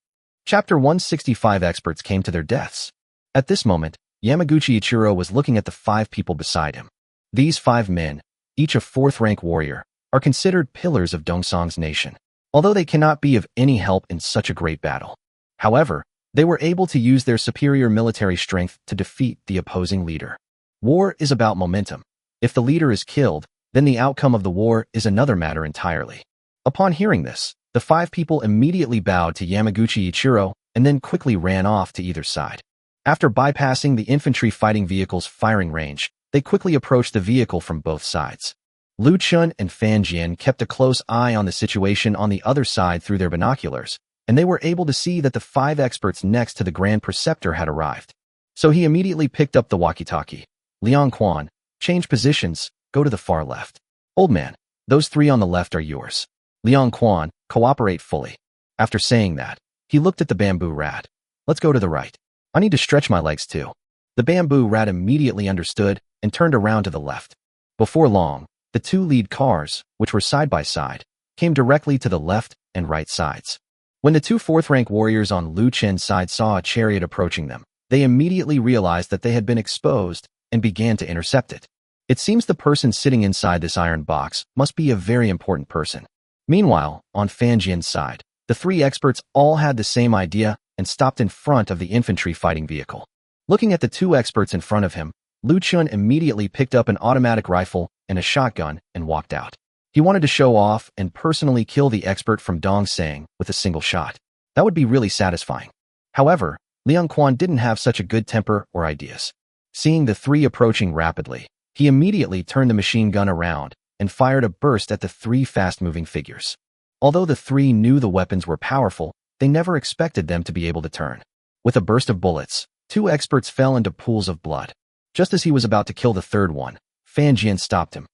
Chapter 165 Experts came to their deaths. At this moment, Yamaguchi Ichiro was looking at the 5 people beside him. These 5 men, each a 4th-rank warrior, are considered pillars of Dongsang's nation, although they cannot be of any help in such a great battle. However, they were able to use their superior military strength to defeat the opposing leader. War is about momentum. If the leader is killed, then the outcome of the war is another matter entirely. Upon hearing this, the 5 people immediately bowed to Yamaguchi Ichiro and then quickly ran off to either side. After bypassing the infantry fighting vehicle's firing range, they quickly approached the vehicle from both sides. Lu Chen and Fan Jian kept a close eye on the situation on the other side through their binoculars, and they were able to see that the 5 experts next to the Grand Preceptor had arrived. So he immediately picked up the walkie-talkie. Liang Quan, change positions, go to the far left. Old man, those 3 on the left are yours. Liang Quan, cooperate fully. After saying that, he looked at the bamboo rat. Let's go to the right. I need to stretch my legs too. The bamboo rat immediately understood and turned around to the left. Before long, the 2 lead cars, which were side by side, came directly to the left and right sides. When the 2 4th-rank warriors on Lu Chen's side saw a chariot approaching them, they immediately realized that they had been exposed and began to intercept it. It seems the person sitting inside this iron box must be a very important person. Meanwhile, on Fan Jian's side, the 3 experts all had the same idea and stopped in front of the infantry fighting vehicle. Looking at the 2 experts in front of him, Lu Chen immediately picked up an automatic rifle and a shotgun and walked out. He wanted to show off and personally kill the expert from Dongsang with a single shot. That would be really satisfying. However, Liang Quan didn't have such a good temper or ideas. Seeing the 3 approaching rapidly, he immediately turned the machine gun around and fired a burst at the 3 fast-moving figures. Although the 3 knew the weapons were powerful, they never expected them to be able to turn. With a burst of bullets, 2 experts fell into pools of blood. Just as he was about to kill the 3rd one, Fan Jian stopped him.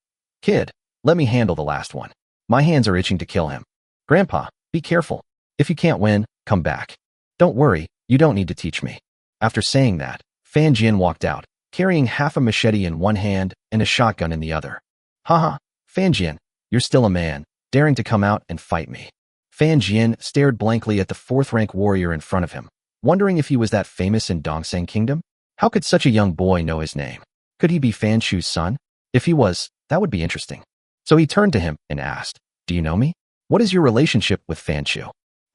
Kid, let me handle the last one. My hands are itching to kill him. Grandpa, be careful. If you can't win, come back. Don't worry, you don't need to teach me. After saying that, Fan Jian walked out, carrying half a machete in one hand and a shotgun in the other. Haha, Fan Jian, you're still a man, daring to come out and fight me. Fan Jian stared blankly at the 4th-rank warrior in front of him, wondering if he was that famous in Dongsang Kingdom. How could such a young boy know his name? Could he be Fan Chu's son? If he was, that would be interesting. So he turned to him and asked, Do you know me? What is your relationship with Fan Chu?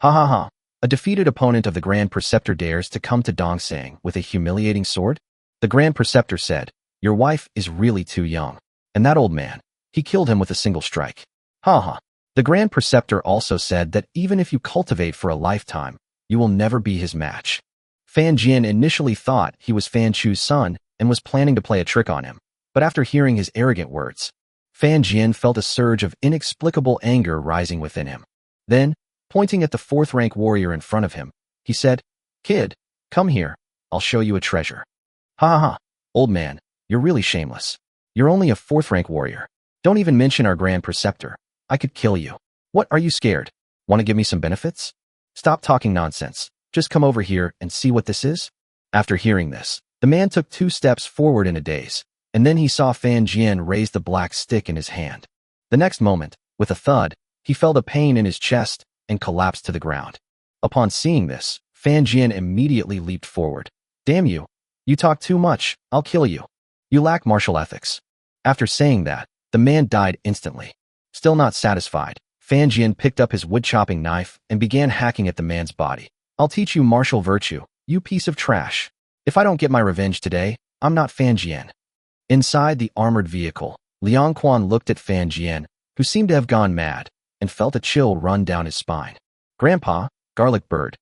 Ha ha ha. A defeated opponent of the Grand Preceptor dares to come to Dongsang with a humiliating sword? The Grand Preceptor said, Your wife is really too young. And that old man, he killed him with a single strike. Ha ha. The Grand Preceptor also said that even if you cultivate for a lifetime, you will never be his match. Fan Jian initially thought he was Fan Chu's son and was planning to play a trick on him, but after hearing his arrogant words, Fan Jian felt a surge of inexplicable anger rising within him. Then, pointing at the 4th-rank warrior in front of him, he said, Kid, come here, I'll show you a treasure. Ha ha ha, old man, you're really shameless. You're only a 4th-rank warrior. Don't even mention our grand preceptor. I could kill you. What, are you scared? Want to give me some benefits? Stop talking nonsense. Just come over here and see what this is. After hearing this, the man took 2 steps forward in a daze, and then he saw Fan Jian raise the black stick in his hand. The next moment, with a thud, he felt a pain in his chest and collapsed to the ground. Upon seeing this, Fan Jian immediately leaped forward. Damn you! You talk too much, I'll kill you. You lack martial ethics. After saying that, the man died instantly. Still not satisfied, Fan Jian picked up his wood-chopping knife and began hacking at the man's body. I'll teach you martial virtue, you piece of trash. If I don't get my revenge today, I'm not Fan Jian. Inside the armored vehicle, Liang Quan looked at Fan Jian, who seemed to have gone mad, and felt a chill run down his spine. Grandpa, garlic bird,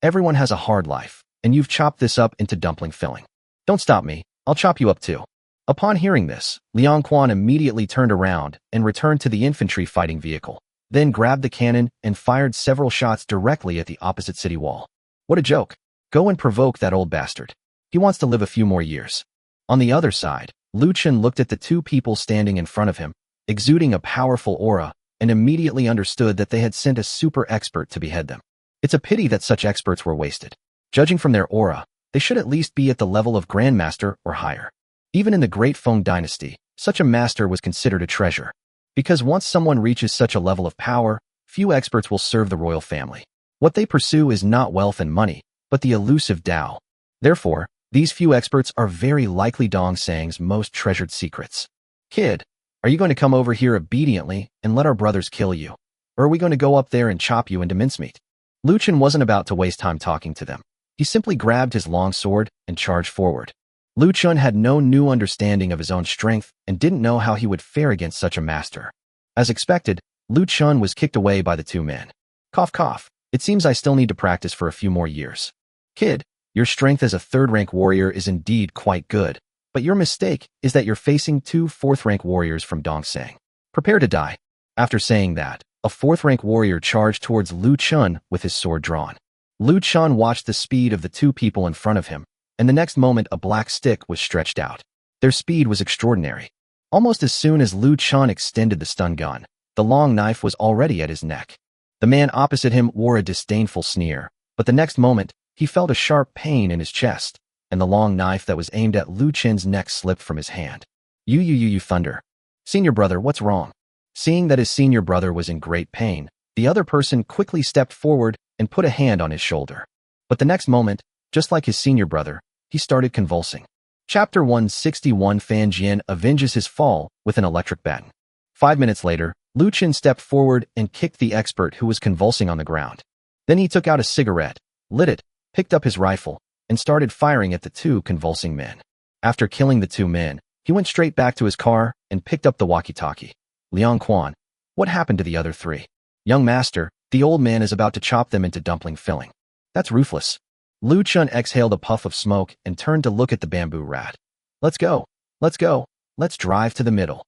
everyone has a hard life, and you've chopped this up into dumpling filling. Don't stop me, I'll chop you up too. Upon hearing this, Liang Quan immediately turned around and returned to the infantry fighting vehicle, then grabbed the cannon and fired several shots directly at the opposite city wall. What a joke. Go and provoke that old bastard. He wants to live a few more years. On the other side, Lu Chen looked at the 2 people standing in front of him, exuding a powerful aura, and immediately understood that they had sent a super expert to behead them. It's a pity that such experts were wasted. Judging from their aura, they should at least be at the level of Grandmaster or higher. Even in the Great Feng Dynasty, such a master was considered a treasure. Because once someone reaches such a level of power, few experts will serve the royal family. What they pursue is not wealth and money, but the elusive Tao. Therefore, these few experts are very likely Dong Sang's most treasured secrets. Kid, are you going to come over here obediently and let our brothers kill you? Or are we going to go up there and chop you into mincemeat? Lu Chen wasn't about to waste time talking to them. He simply grabbed his long sword and charged forward. Lu Chen had no new understanding of his own strength and didn't know how he would fare against such a master. As expected, Lu Chen was kicked away by the 2 men. Cough cough, it seems I still need to practice for a few more years. Kid, your strength as a 3rd-rank warrior is indeed quite good, but your mistake is that you're facing 2 4th-rank warriors from Dongsang. Prepare to die. After saying that, a 4th-rank warrior charged towards Lu Chen with his sword drawn. Lu Chen watched the speed of the 2 people in front of him, and the next moment a black stick was stretched out. Their speed was extraordinary. Almost as soon as Lu Chen extended the stun gun, the long knife was already at his neck. The man opposite him wore a disdainful sneer, but the next moment, he felt a sharp pain in his chest, and the long knife that was aimed at Lu Chen's neck slipped from his hand. You thunder. Senior brother, what's wrong? Seeing that his senior brother was in great pain, the other person quickly stepped forward and put a hand on his shoulder. But the next moment, just like his senior brother, he started convulsing. Chapter 161 Fan Jian avenges his fall with an electric baton. 5 minutes later, Lu Chen stepped forward and kicked the expert who was convulsing on the ground. Then he took out a cigarette, lit it, picked up his rifle, and started firing at the 2 convulsing men. After killing the 2 men, he went straight back to his car and picked up the walkie-talkie. Liang Quan, what happened to the other 3? Young master, the old man is about to chop them into dumpling filling. That's ruthless. Lu Chen exhaled a puff of smoke and turned to look at the bamboo rat. Let's go. Let's drive to the middle.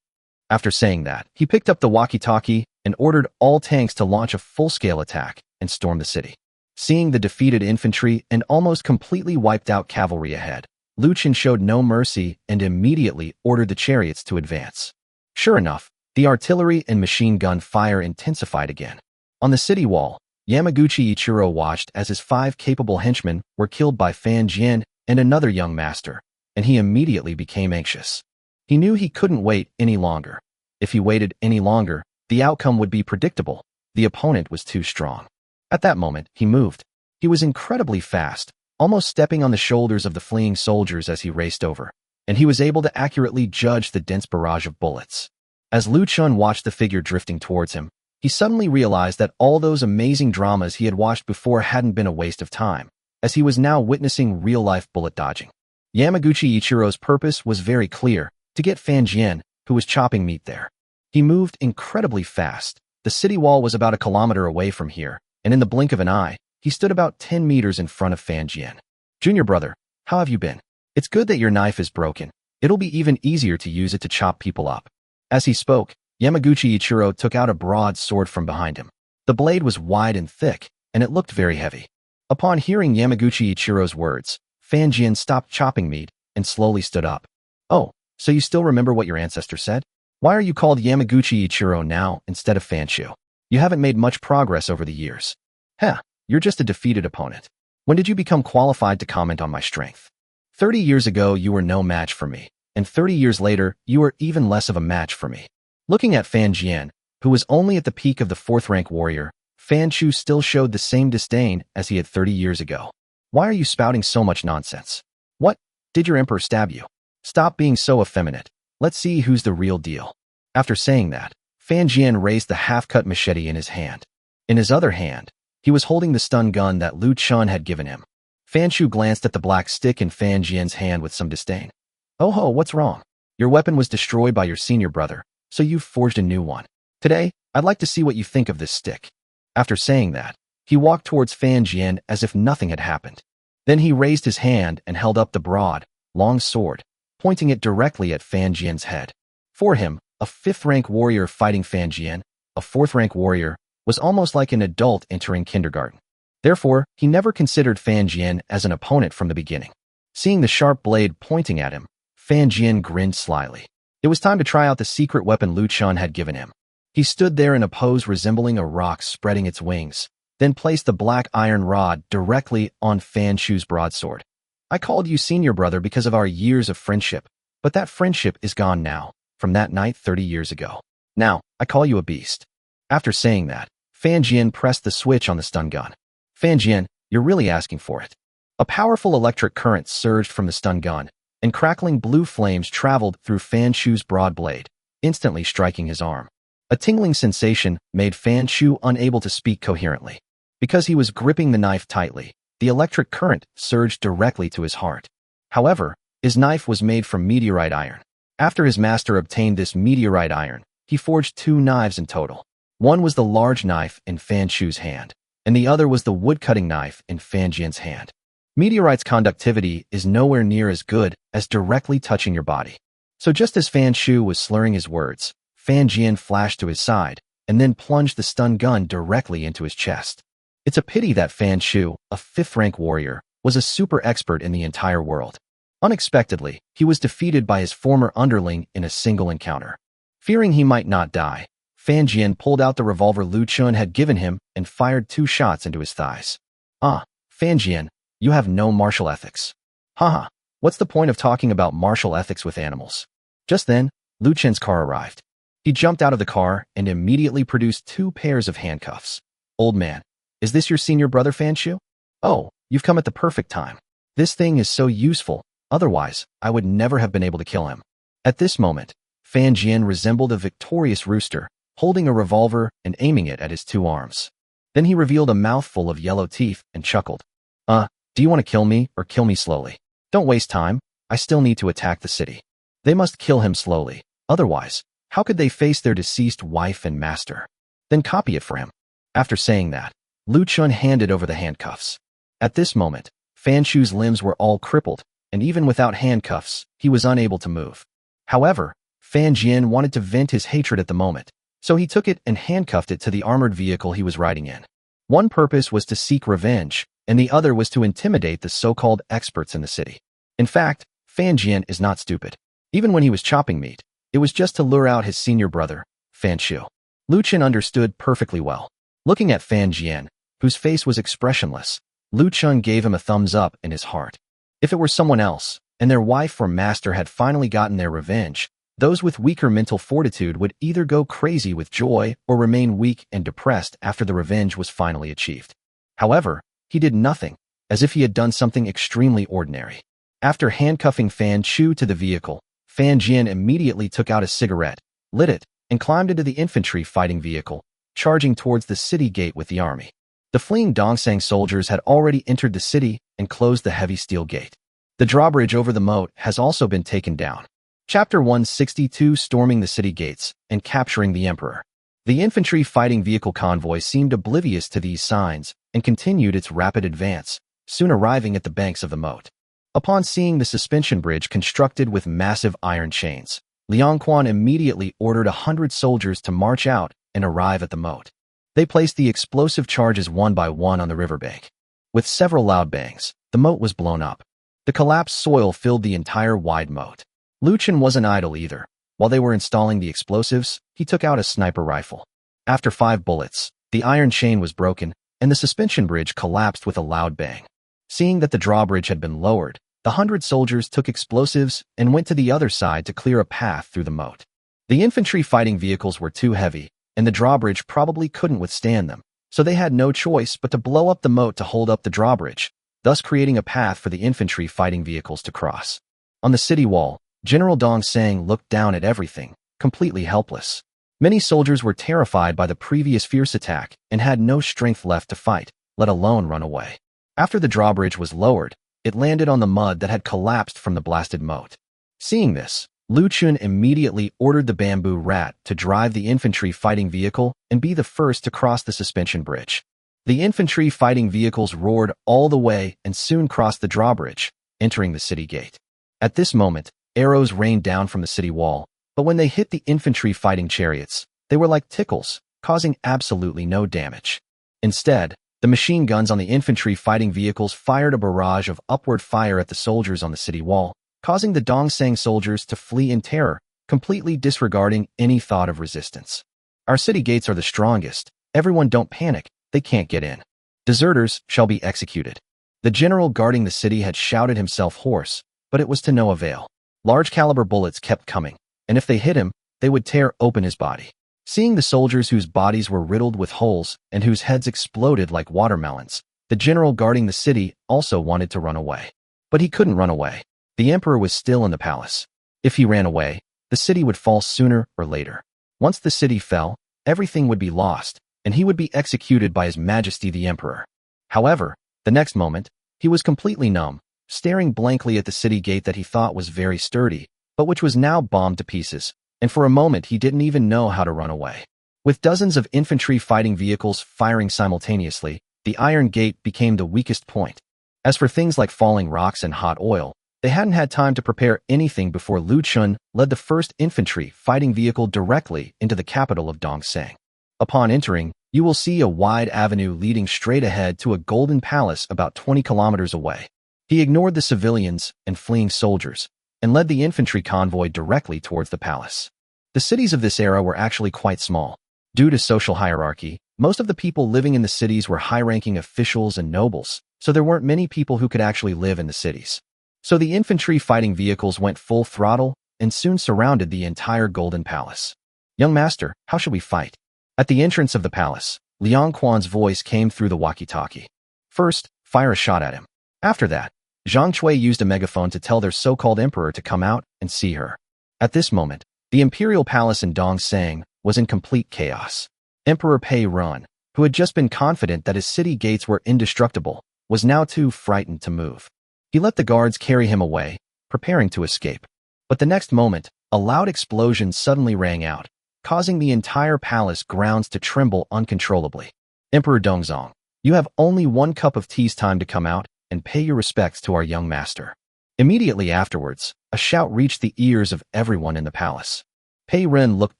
After saying that, he picked up the walkie-talkie and ordered all tanks to launch a full-scale attack and storm the city. Seeing the defeated infantry and almost completely wiped out cavalry ahead, Lu Chen showed no mercy and immediately ordered the chariots to advance. Sure enough, the artillery and machine gun fire intensified again. On the city wall, Yamaguchi Ichiro watched as his 5 capable henchmen were killed by Fan Jian and another young master, and he immediately became anxious. He knew he couldn't wait any longer. If he waited any longer, the outcome would be predictable. The opponent was too strong. At that moment, he moved. He was incredibly fast, almost stepping on the shoulders of the fleeing soldiers as he raced over, and he was able to accurately judge the dense barrage of bullets. As Lu Chen watched the figure drifting towards him, he suddenly realized that all those amazing dramas he had watched before hadn't been a waste of time, as he was now witnessing real-life bullet dodging. Yamaguchi Ichiro's purpose was very clear, to get Fan Jian, who was chopping meat there. He moved incredibly fast. The city wall was about a kilometer away from here, and in the blink of an eye, he stood about 10 meters in front of Fan Jian. Junior brother, how have you been? It's good that your knife is broken. It'll be even easier to use it to chop people up. As he spoke, Yamaguchi Ichiro took out a broad sword from behind him. The blade was wide and thick, and it looked very heavy. Upon hearing Yamaguchi Ichiro's words, Fan Jian stopped chopping meat and slowly stood up. Oh, so you still remember what your ancestor said? Why are you called Yamaguchi Ichiro now instead of Fanshu? You haven't made much progress over the years. Heh, you're just a defeated opponent. When did you become qualified to comment on my strength? 30 years ago, you were no match for me, and 30 years later, you were even less of a match for me. Looking at Fan Jian, who was only at the peak of the 4th-rank warrior, Fan Shu still showed the same disdain as he had 30 years ago. Why are you spouting so much nonsense? What? Did your emperor stab you? Stop being so effeminate. Let's see who's the real deal. After saying that, Fan Jian raised the half-cut machete in his hand. In his other hand, he was holding the stun gun that Lu Chen had given him. Fan Shu glanced at the black stick in Fan Jian's hand with some disdain. Oh ho, what's wrong? Your weapon was destroyed by your senior brother, so you've forged a new one. Today, I'd like to see what you think of this stick. After saying that, he walked towards Fan Jian as if nothing had happened. Then he raised his hand and held up the broad, long sword, pointing it directly at Fan Jian's head. For him, a 5th-rank warrior fighting Fan Jian, a 4th-rank warrior, was almost like an adult entering kindergarten. Therefore, he never considered Fan Jian as an opponent from the beginning. Seeing the sharp blade pointing at him, Fan Jian grinned slyly. It was time to try out the secret weapon Lu Chen had given him. He stood there in a pose resembling a rock spreading its wings, then placed the black iron rod directly on Fan Shu's broadsword. I called you senior brother because of our years of friendship, but that friendship is gone now, from that night 30 years ago. Now, I call you a beast. After saying that, Fan Jian pressed the switch on the stun gun. Fan Jian, you're really asking for it. A powerful electric current surged from the stun gun, and crackling blue flames traveled through Fan Shu's broad blade, instantly striking his arm. A tingling sensation made Fan Shu unable to speak coherently. Because he was gripping the knife tightly, the electric current surged directly to his heart. However, his knife was made from meteorite iron. After his master obtained this meteorite iron, he forged 2 knives in total. One was the large knife in Fan Shu's hand, and the other was the wood-cutting knife in Fan Jian's hand. Meteorite's conductivity is nowhere near as good as directly touching your body. So just as Fan Shu was slurring his words, Fan Jian flashed to his side, and then plunged the stun gun directly into his chest. It's a pity that Fan Shu, a 5th-rank warrior, was a super expert in the entire world. Unexpectedly, he was defeated by his former underling in a single encounter. Fearing he might not die, Fan Jian pulled out the revolver Lu Chen had given him and fired 2 shots into his thighs. Ah, Fan Jian, you have no martial ethics. Haha, what's the point of talking about martial ethics with animals? Just then, Lu Chen's car arrived. He jumped out of the car and immediately produced 2 pairs of handcuffs. Old man, is this your senior brother Fan Shu? Oh, you've come at the perfect time. This thing is so useful, otherwise, I would never have been able to kill him. At this moment, Fan Jian resembled a victorious rooster, holding a revolver and aiming it at his 2 arms. Then he revealed a mouthful of yellow teeth and chuckled. Do you want to kill me or kill me slowly? Don't waste time, I still need to attack the city. They must kill him slowly, otherwise, how could they face their deceased wife and master? Then copy it for him. After saying that, Lu Chen handed over the handcuffs. At this moment, Fan Shu's limbs were all crippled, and even without handcuffs, he was unable to move. However, Fan Jian wanted to vent his hatred at the moment, so he took it and handcuffed it to the armored vehicle he was riding in. One purpose was to seek revenge, and the other was to intimidate the so-called experts in the city. In fact, Fan Jian is not stupid. Even when he was chopping meat, it was just to lure out his senior brother, Fan Shu. Lu Chen understood perfectly well. Looking at Fan Jian, whose face was expressionless, Lu Chen gave him a thumbs up in his heart. If it were someone else, and their wife or master had finally gotten their revenge, those with weaker mental fortitude would either go crazy with joy or remain weak and depressed after the revenge was finally achieved. However, he did nothing, as if he had done something extremely ordinary. After handcuffing Fan Shu to the vehicle, Fan Jian immediately took out a cigarette, lit it, and climbed into the infantry fighting vehicle, charging towards the city gate with the army. The fleeing Dongsang soldiers had already entered the city and closed the heavy steel gate. The drawbridge over the moat has also been taken down. Chapter 162: Storming the City Gates and Capturing the Emperor. The infantry fighting vehicle convoy seemed oblivious to these signs and continued its rapid advance, soon arriving at the banks of the moat. Upon seeing the suspension bridge constructed with massive iron chains, Liang Quan immediately ordered 100 soldiers to march out and arrive at the moat. They placed the explosive charges one by one on the riverbank. With several loud bangs, the moat was blown up. The collapsed soil filled the entire wide moat. Lu Chen wasn't idle either. While they were installing the explosives, he took out a sniper rifle. After 5 bullets, the iron chain was broken, and the suspension bridge collapsed with a loud bang. Seeing that the drawbridge had been lowered, the 100 soldiers took explosives and went to the other side to clear a path through the moat. The infantry fighting vehicles were too heavy, and the drawbridge probably couldn't withstand them, so they had no choice but to blow up the moat to hold up the drawbridge, thus creating a path for the infantry fighting vehicles to cross. On the city wall, General Dong Sang looked down at everything, completely helpless. Many soldiers were terrified by the previous fierce attack and had no strength left to fight, let alone run away. After the drawbridge was lowered, it landed on the mud that had collapsed from the blasted moat. Seeing this, Lu Chen immediately ordered the bamboo rat to drive the infantry fighting vehicle and be the first to cross the suspension bridge. The infantry fighting vehicles roared all the way and soon crossed the drawbridge, entering the city gate. At this moment, arrows rained down from the city wall, but when they hit the infantry fighting chariots, they were like tickles, causing absolutely no damage. Instead, the machine guns on the infantry fighting vehicles fired a barrage of upward fire at the soldiers on the city wall, causing the Dongsang soldiers to flee in terror, completely disregarding any thought of resistance. Our city gates are the strongest. Everyone don't panic, they can't get in. Deserters shall be executed. The general guarding the city had shouted himself hoarse, but it was to no avail. Large caliber bullets kept coming, and if they hit him, they would tear open his body. Seeing the soldiers whose bodies were riddled with holes and whose heads exploded like watermelons, the general guarding the city also wanted to run away. But he couldn't run away. The emperor was still in the palace. If he ran away, the city would fall sooner or later. Once the city fell, everything would be lost, and he would be executed by His Majesty the Emperor. However, the next moment, he was completely numb, staring blankly at the city gate that he thought was very sturdy, but which was now bombed to pieces, and for a moment he didn't even know how to run away. With dozens of infantry fighting vehicles firing simultaneously, the iron gate became the weakest point. As for things like falling rocks and hot oil, they hadn't had time to prepare anything before Lu Chen led the first infantry fighting vehicle directly into the capital of Dongsang. Upon entering, you will see a wide avenue leading straight ahead to a golden palace about 20 kilometers away. He ignored the civilians and fleeing soldiers and led the infantry convoy directly towards the palace. The cities of this era were actually quite small. Due to social hierarchy, most of the people living in the cities were high-ranking officials and nobles, so there weren't many people who could actually live in the cities. So the infantry fighting vehicles went full throttle and soon surrounded the entire Golden Palace. "Young master, how should we fight?" At the entrance of the palace, Liang Quan's voice came through the walkie-talkie. "First, fire a shot at him." After that, Zhang Cui used a megaphone to tell their so-called emperor to come out and see her. At this moment, the imperial palace in Dongsang was in complete chaos. Emperor Pei Run, who had just been confident that his city gates were indestructible, was now too frightened to move. He let the guards carry him away, preparing to escape. But the next moment, a loud explosion suddenly rang out, causing the entire palace grounds to tremble uncontrollably. "Emperor Dongzong, you have only 1 cup of tea's time to come out and pay your respects to our young master." Immediately afterwards, a shout reached the ears of everyone in the palace. Pei Ren looked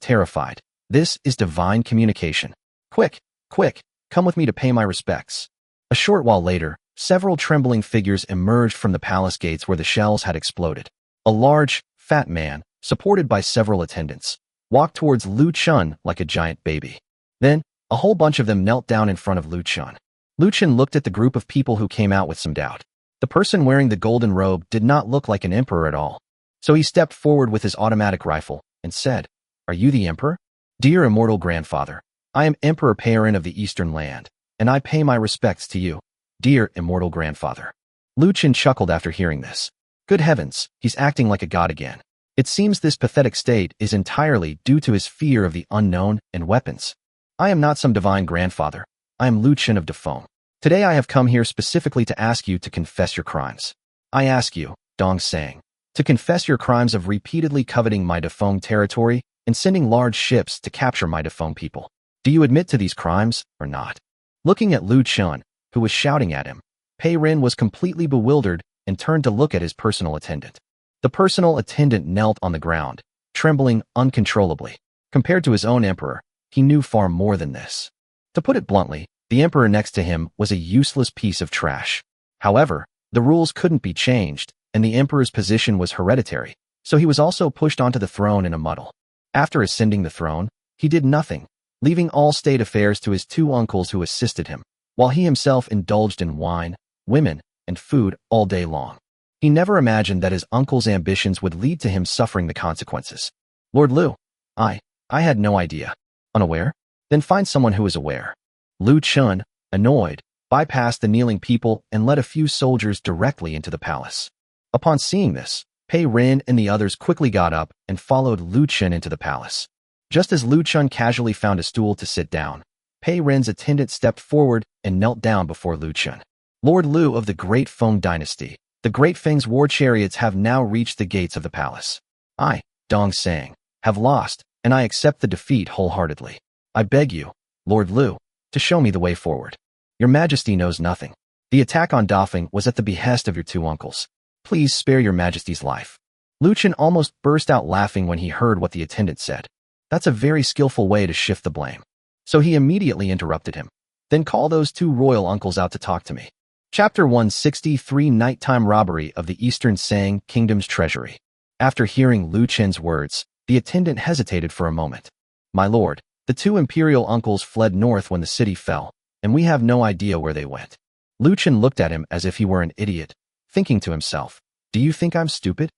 terrified. "This is divine communication. Quick, quick, come with me to pay my respects." A short while later, several trembling figures emerged from the palace gates where the shells had exploded. A large, fat man, supported by several attendants, walked towards Lu Chen like a giant baby. Then, a whole bunch of them knelt down in front of Lu Chen. Lu Chen looked at the group of people who came out with some doubt. The person wearing the golden robe did not look like an emperor at all. So he stepped forward with his automatic rifle and said, "Are you the emperor?" "Dear immortal grandfather, I am Emperor Peirin of the Eastern Land, and I pay my respects to you, dear immortal grandfather." Lu Chen chuckled after hearing this. Good heavens, he's acting like a god again. It seems this pathetic state is entirely due to his fear of the unknown and weapons. "I am not some divine grandfather. I am Lu Chen of Defeng. Today I have come here specifically to ask you to confess your crimes. I ask you, Dong Sang, to confess your crimes of repeatedly coveting my Defeng territory and sending large ships to capture my Defeng people. Do you admit to these crimes or not?" Looking at Lu Chen, who was shouting at him, Pei Ren was completely bewildered and turned to look at his personal attendant. The personal attendant knelt on the ground, trembling uncontrollably. Compared to his own emperor, he knew far more than this. To put it bluntly, the emperor next to him was a useless piece of trash. However, the rules couldn't be changed, and the emperor's position was hereditary, so he was also pushed onto the throne in a muddle. After ascending the throne, he did nothing, leaving all state affairs to his two uncles who assisted him, while he himself indulged in wine, women, and food all day long. He never imagined that his uncle's ambitions would lead to him suffering the consequences. Lord Lu, I had no idea. Unaware? Then find someone who is aware. Lu Chen, annoyed, bypassed the kneeling people and led a few soldiers directly into the palace. Upon seeing this, Pei Ren and the others quickly got up and followed Lu Chen into the palace. Just as Lu Chen casually found a stool to sit down, Pei Ren's attendant stepped forward and knelt down before Lu Chen. Lord Lu of the Great Feng Dynasty, the Great Feng's war chariots have now reached the gates of the palace. I, Dong Sang, have lost, and I accept the defeat wholeheartedly. I beg you, Lord Lu, to show me the way forward. Your Majesty knows nothing. The attack on Dafeng was at the behest of your two uncles. Please spare your Majesty's life. Lu Chen almost burst out laughing when he heard what the attendant said. That's a very skillful way to shift the blame. So he immediately interrupted him. Then call those two royal uncles out to talk to me. Chapter 163 Nighttime Robbery of the Eastern Sang Kingdom's Treasury. After hearing Lu Chen's words, the attendant hesitated for a moment. My lord, the two imperial uncles fled north when the city fell, and we have no idea where they went. Lu Chen looked at him as if he were an idiot, thinking to himself, do you think I'm stupid?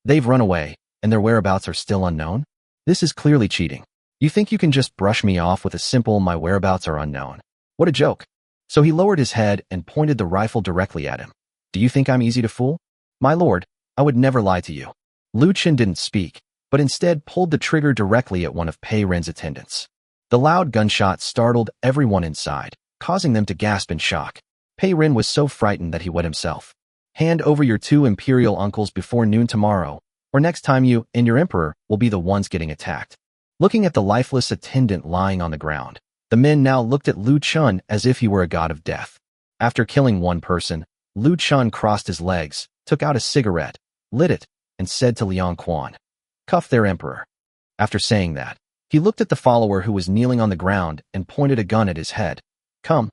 They've run away, and their whereabouts are still unknown? This is clearly cheating. You think you can just brush me off with a simple my whereabouts are unknown? What a joke. So he lowered his head and pointed the rifle directly at him. Do you think I'm easy to fool? My lord, I would never lie to you. Lu Chen didn't speak, but instead pulled the trigger directly at one of Pei Ren's attendants. The loud gunshot startled everyone inside, causing them to gasp in shock. Pei Ren was so frightened that he wet himself. Hand over your two imperial uncles before noon tomorrow, or next time you and your emperor will be the ones getting attacked. Looking at the lifeless attendant lying on the ground, the men now looked at Lu Chen as if he were a god of death. After killing one person, Lu Chen crossed his legs, took out a cigarette, lit it, and said to Liang Quan, cuff their emperor. After saying that, he looked at the follower who was kneeling on the ground and pointed a gun at his head. Come,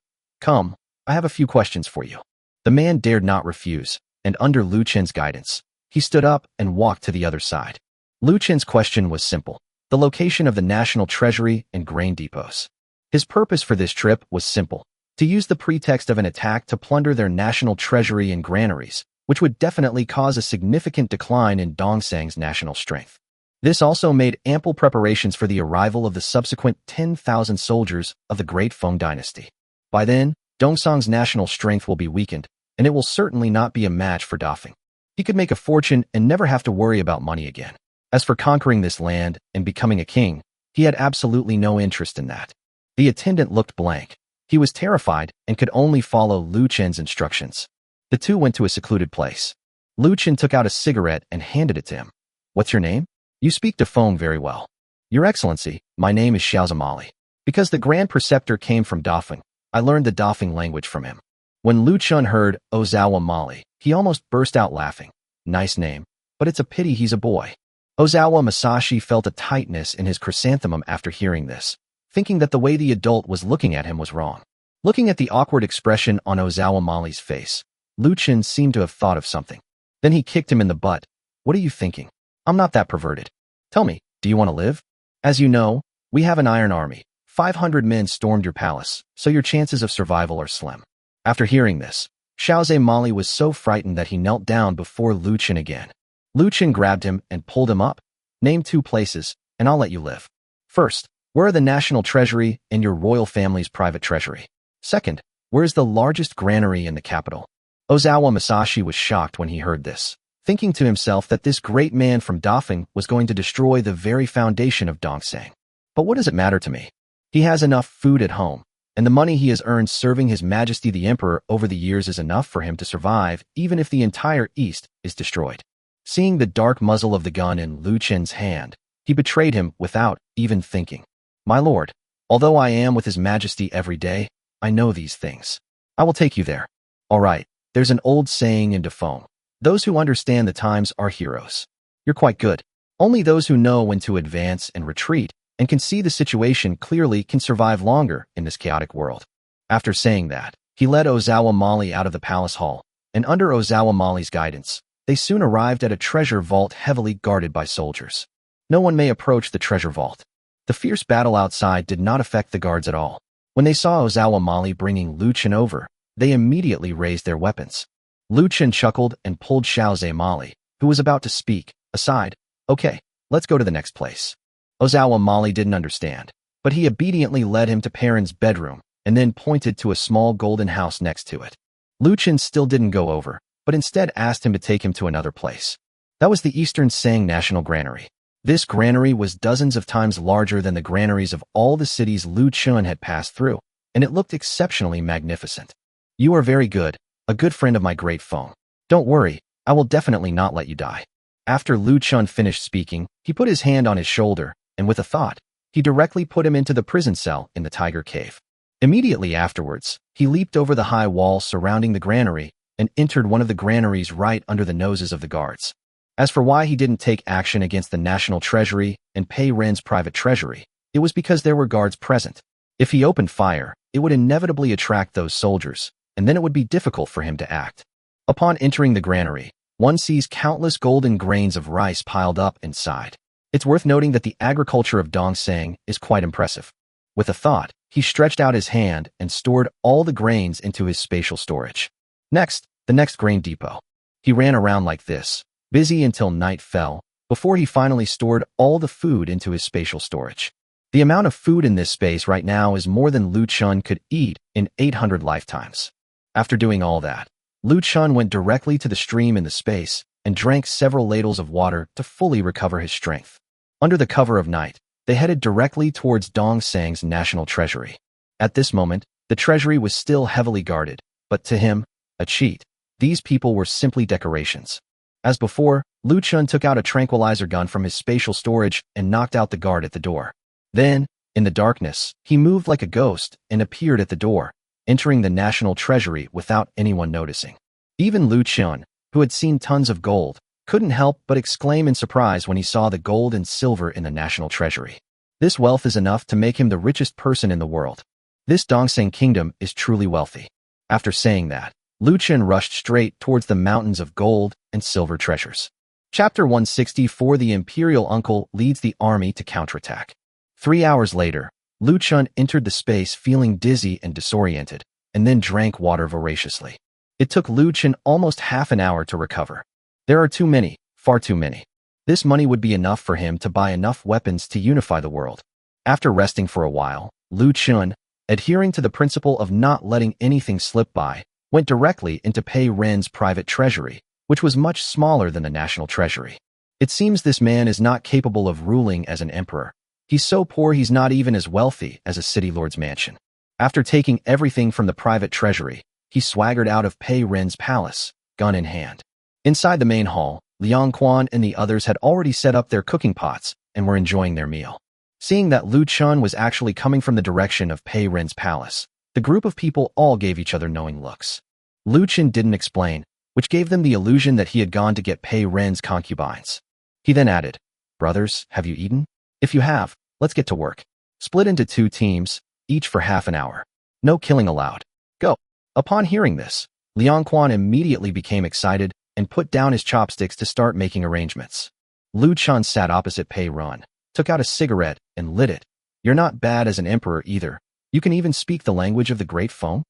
I have a few questions for you. The man dared not refuse, and under Lu Chen's guidance, he stood up and walked to the other side. Lu Chen's question was simple: the location of the national treasury and grain depots. His purpose for this trip was simple: to use the pretext of an attack to plunder their national treasury and granaries, which would definitely cause a significant decline in Dongsang's national strength. This also made ample preparations for the arrival of the subsequent 10,000 soldiers of the Great Feng Dynasty. By then, Dongsang's national strength will be weakened, and it will certainly not be a match for Dafeng. He could make a fortune and never have to worry about money again. As for conquering this land and becoming a king, he had absolutely no interest in that. The attendant looked blank. He was terrified and could only follow Lu Chen's instructions. The two went to a secluded place. Lu Chen took out a cigarette and handed it to him. What's your name? You speak Dafeng very well. Your Excellency, my name is Xiaozamali. Because the Grand Preceptor came from Dafeng, I learned the Dafeng language from him. When Lu Chen heard Ozawa Mali, he almost burst out laughing. Nice name, but it's a pity he's a boy. Ozawa Masashi felt a tightness in his chrysanthemum after hearing this, thinking that the way the adult was looking at him was wrong. Looking at the awkward expression on Ozawa Mali's face, Lu Chen seemed to have thought of something. Then he kicked him in the butt. What are you thinking? I'm not that perverted. Tell me, do you want to live? As you know, we have an iron army. 500 men stormed your palace, so your chances of survival are slim. After hearing this, Xiaozhe Mali was so frightened that he knelt down before Lu Chen again. Lu Chen grabbed him and pulled him up. Name 2 places, and I'll let you live. First, where are the national treasury and your royal family's private treasury? Second, where is the largest granary in the capital? Ozawa Masashi was shocked when he heard this, thinking to himself that this great man from Dafeng was going to destroy the very foundation of Dongsang. But what does it matter to me? He has enough food at home, and the money he has earned serving His Majesty the Emperor over the years is enough for him to survive even if the entire East is destroyed. Seeing the dark muzzle of the gun in Lu Chen's hand, he betrayed him without even thinking. My lord, although I am with His Majesty every day, I know these things. I will take you there. All right, there's an old saying in Dafeng: those who understand the times are heroes. You're quite good. Only those who know when to advance and retreat and can see the situation clearly can survive longer in this chaotic world. After saying that, he led Ozawa Mali out of the palace hall, and under Ozawa Mali's guidance, They soon arrived at a treasure vault heavily guarded by soldiers. No one may approach the treasure vault. The fierce battle outside did not affect the guards at all. When they saw Ozawa Mali bringing Lu Chen over, they immediately raised their weapons. Lu Chen chuckled and pulled Xiaozhe Mali, who was about to speak, aside. Okay, let's go to the next place. Ozawa Mali didn't understand, but he obediently led him to Perrin's bedroom and then pointed to a small golden house next to it. Lu Chen still didn't go over, but instead asked him to take him to another place. That was the Eastern Sang National Granary. This granary was dozens of times larger than the granaries of all the cities Lu Chen had passed through, and it looked exceptionally magnificent. You are very good, a good friend of my great Feng. Don't worry, I will definitely not let you die. After Lu Chen finished speaking, he put his hand on his shoulder, and with a thought, he directly put him into the prison cell in the tiger cave. Immediately afterwards, he leaped over the high wall surrounding the granary and entered one of the granaries right under the noses of the guards. As for why he didn't take action against the National Treasury and Pei Ren's private treasury, it was because there were guards present. If he opened fire, it would inevitably attract those soldiers, and then it would be difficult for him to act. Upon entering the granary, one sees countless golden grains of rice piled up inside. It's worth noting that the agriculture of Dongsang is quite impressive. With a thought, he stretched out his hand and stored all the grains into his spatial storage. Next, the next grain depot. He ran around like this, busy until night fell, before he finally stored all the food into his spatial storage. The amount of food in this space right now is more than Lu Chen could eat in 800 lifetimes. After doing all that, Lu Chen went directly to the stream in the space and drank several ladles of water to fully recover his strength. Under the cover of night, they headed directly towards Dongsang's national treasury. At this moment, the treasury was still heavily guarded, but to him, a cheat. These people were simply decorations. As before, Lu Chen took out a tranquilizer gun from his spatial storage and knocked out the guard at the door. Then, in the darkness, he moved like a ghost and appeared at the door, entering the national treasury without anyone noticing. Even Lu Chen, who had seen tons of gold, couldn't help but exclaim in surprise when he saw the gold and silver in the national treasury. This wealth is enough to make him the richest person in the world. This Dongsang kingdom is truly wealthy. After saying that, Lu Chen rushed straight towards the mountains of gold and silver treasures. Chapter 164. The Imperial Uncle leads the army to counterattack. 3 hours later, Lu Chen entered the space feeling dizzy and disoriented, and then drank water voraciously. It took Lu Chen almost half an hour to recover. There are too many, far too many. This money would be enough for him to buy enough weapons to unify the world. After resting for a while, Lu Chen, adhering to the principle of not letting anything slip by, went directly into Pei Ren's private treasury, which was much smaller than the national treasury. It seems this man is not capable of ruling as an emperor. He's so poor he's not even as wealthy as a city lord's mansion. After taking everything from the private treasury, he swaggered out of Pei Ren's palace, gun in hand. Inside the main hall, Liang Quan and the others had already set up their cooking pots and were enjoying their meal. Seeing that Lu Chen was actually coming from the direction of Pei Ren's palace, the group of people all gave each other knowing looks. Lu Chen didn't explain, which gave them the illusion that he had gone to get Pei Ren's concubines. He then added, "Brothers, have you eaten? If you have, let's get to work. Split into 2 teams, each for half an hour. No killing allowed. Go." Upon hearing this, Liang Quan immediately became excited and put down his chopsticks to start making arrangements. Lu Chen sat opposite Pei Ren, took out a cigarette, and lit it. "You're not bad as an emperor either. You can even speak the language of the Great Feng.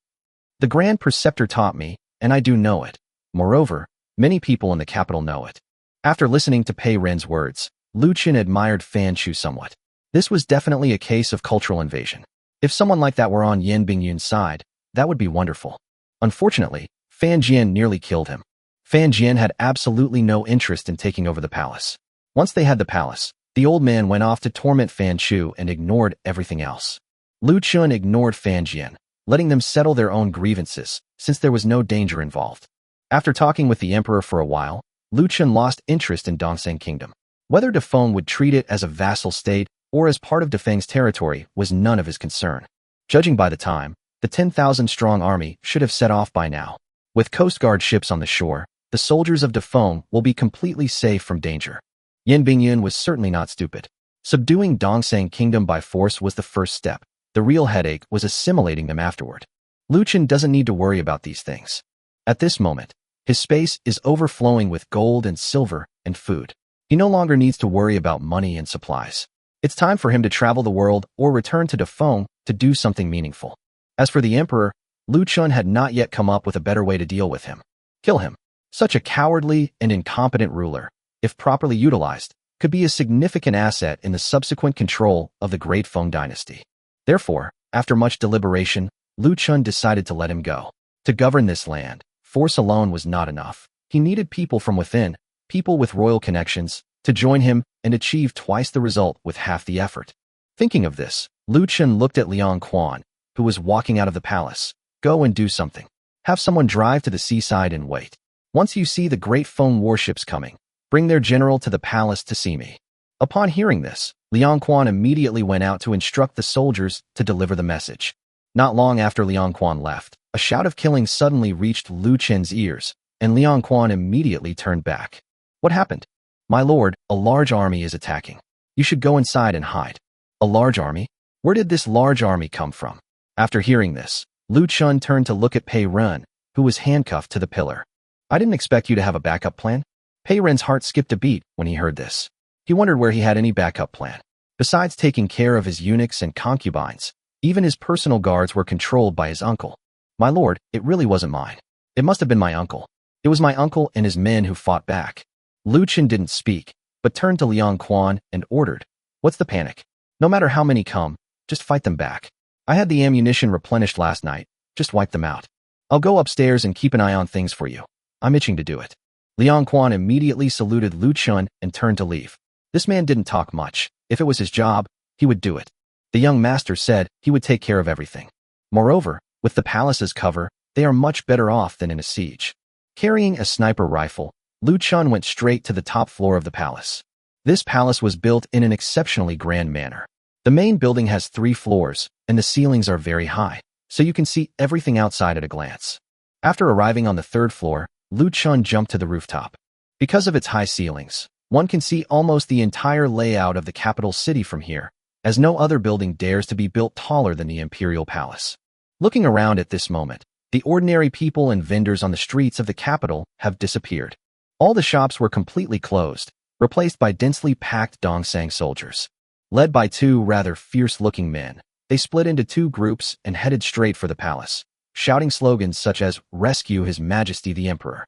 The Grand Preceptor taught me, and I do know it. Moreover, many people in the capital know it." After listening to Pei Ren's words, Lu Chen admired Fan Chu somewhat. This was definitely a case of cultural invasion. If someone like that were on Yan Bingyun's side, that would be wonderful. Unfortunately, Fan Jian nearly killed him. Fan Jian had absolutely no interest in taking over the palace. Once they had the palace, the old man went off to torment Fan Chu and ignored everything else. Lu Chen ignored Fan Jian, letting them settle their own grievances, since there was no danger involved. After talking with the emperor for a while, Lu Chen lost interest in Dongsang Kingdom. Whether Defeng would treat it as a vassal state or as part of Defeng's territory was none of his concern. Judging by the time, the 10,000-strong army should have set off by now. With Coast Guard ships on the shore, the soldiers of Defeng will be completely safe from danger. Yan Bingyun was certainly not stupid. Subduing Dongsang Kingdom by force was the first step. The real headache was assimilating them afterward. Lu Chen doesn't need to worry about these things. At this moment, His space is overflowing with gold and silver and food. He no longer needs to worry about money and supplies. It's time for him to travel the world or return to Dafeng to do something meaningful. As for the emperor, Lu Chen had not yet come up with a better way to deal with him. Kill him. Such a cowardly and incompetent ruler, if properly utilized, could be a significant asset in the subsequent control of the Great Feng dynasty. Therefore, after much deliberation, Lu Chen decided to let him go. To govern this land, force alone was not enough. He needed people from within, people with royal connections, to join him and achieve twice the result with half the effort. Thinking of this, Lu Chen looked at Liang Quan, who was walking out of the palace. Go and do something. Have someone drive to the seaside and wait. Once you see the Great Feng warships coming, bring their general to the palace to see me. Upon hearing this, Liang Quan immediately went out to instruct the soldiers to deliver the message. Not long after Liang Quan left, a shout of killing suddenly reached Lu Chen's ears, and Liang Quan immediately turned back. What happened? My lord, a large army is attacking. You should go inside and hide. A large army? Where did this large army come from? After hearing this, Lu Chen turned to look at Pei Ren, who was handcuffed to the pillar. I didn't expect you to have a backup plan. Pei Ren's heart skipped a beat when he heard this. He wondered where he had any backup plan. Besides taking care of his eunuchs and concubines, even his personal guards were controlled by his uncle. My lord, it really wasn't mine. It must have been my uncle. It was my uncle and his men who fought back. Lu Chen didn't speak, but turned to Liang Quan and ordered, What's the panic? No matter how many come, just fight them back. I had the ammunition replenished last night, just wipe them out. I'll go upstairs and keep an eye on things for you. I'm itching to do it. Liang Quan immediately saluted Lu Chen and turned to leave. This man didn't talk much. If it was his job, he would do it. The young master said he would take care of everything. Moreover, with the palace's cover, they are much better off than in a siege. Carrying a sniper rifle, Lu Chen went straight to the top floor of the palace. This palace was built in an exceptionally grand manner. The main building has 3 floors, and the ceilings are very high, so you can see everything outside at a glance. After arriving on the 3rd floor, Lu Chen jumped to the rooftop. Because of its high ceilings, one can see almost the entire layout of the capital city from here, as no other building dares to be built taller than the imperial palace. Looking around at this moment, the ordinary people and vendors on the streets of the capital have disappeared. All the shops were completely closed, replaced by densely packed Dongsang soldiers. Led by 2 rather fierce-looking men, they split into 2 groups and headed straight for the palace, shouting slogans such as, Rescue His Majesty the Emperor.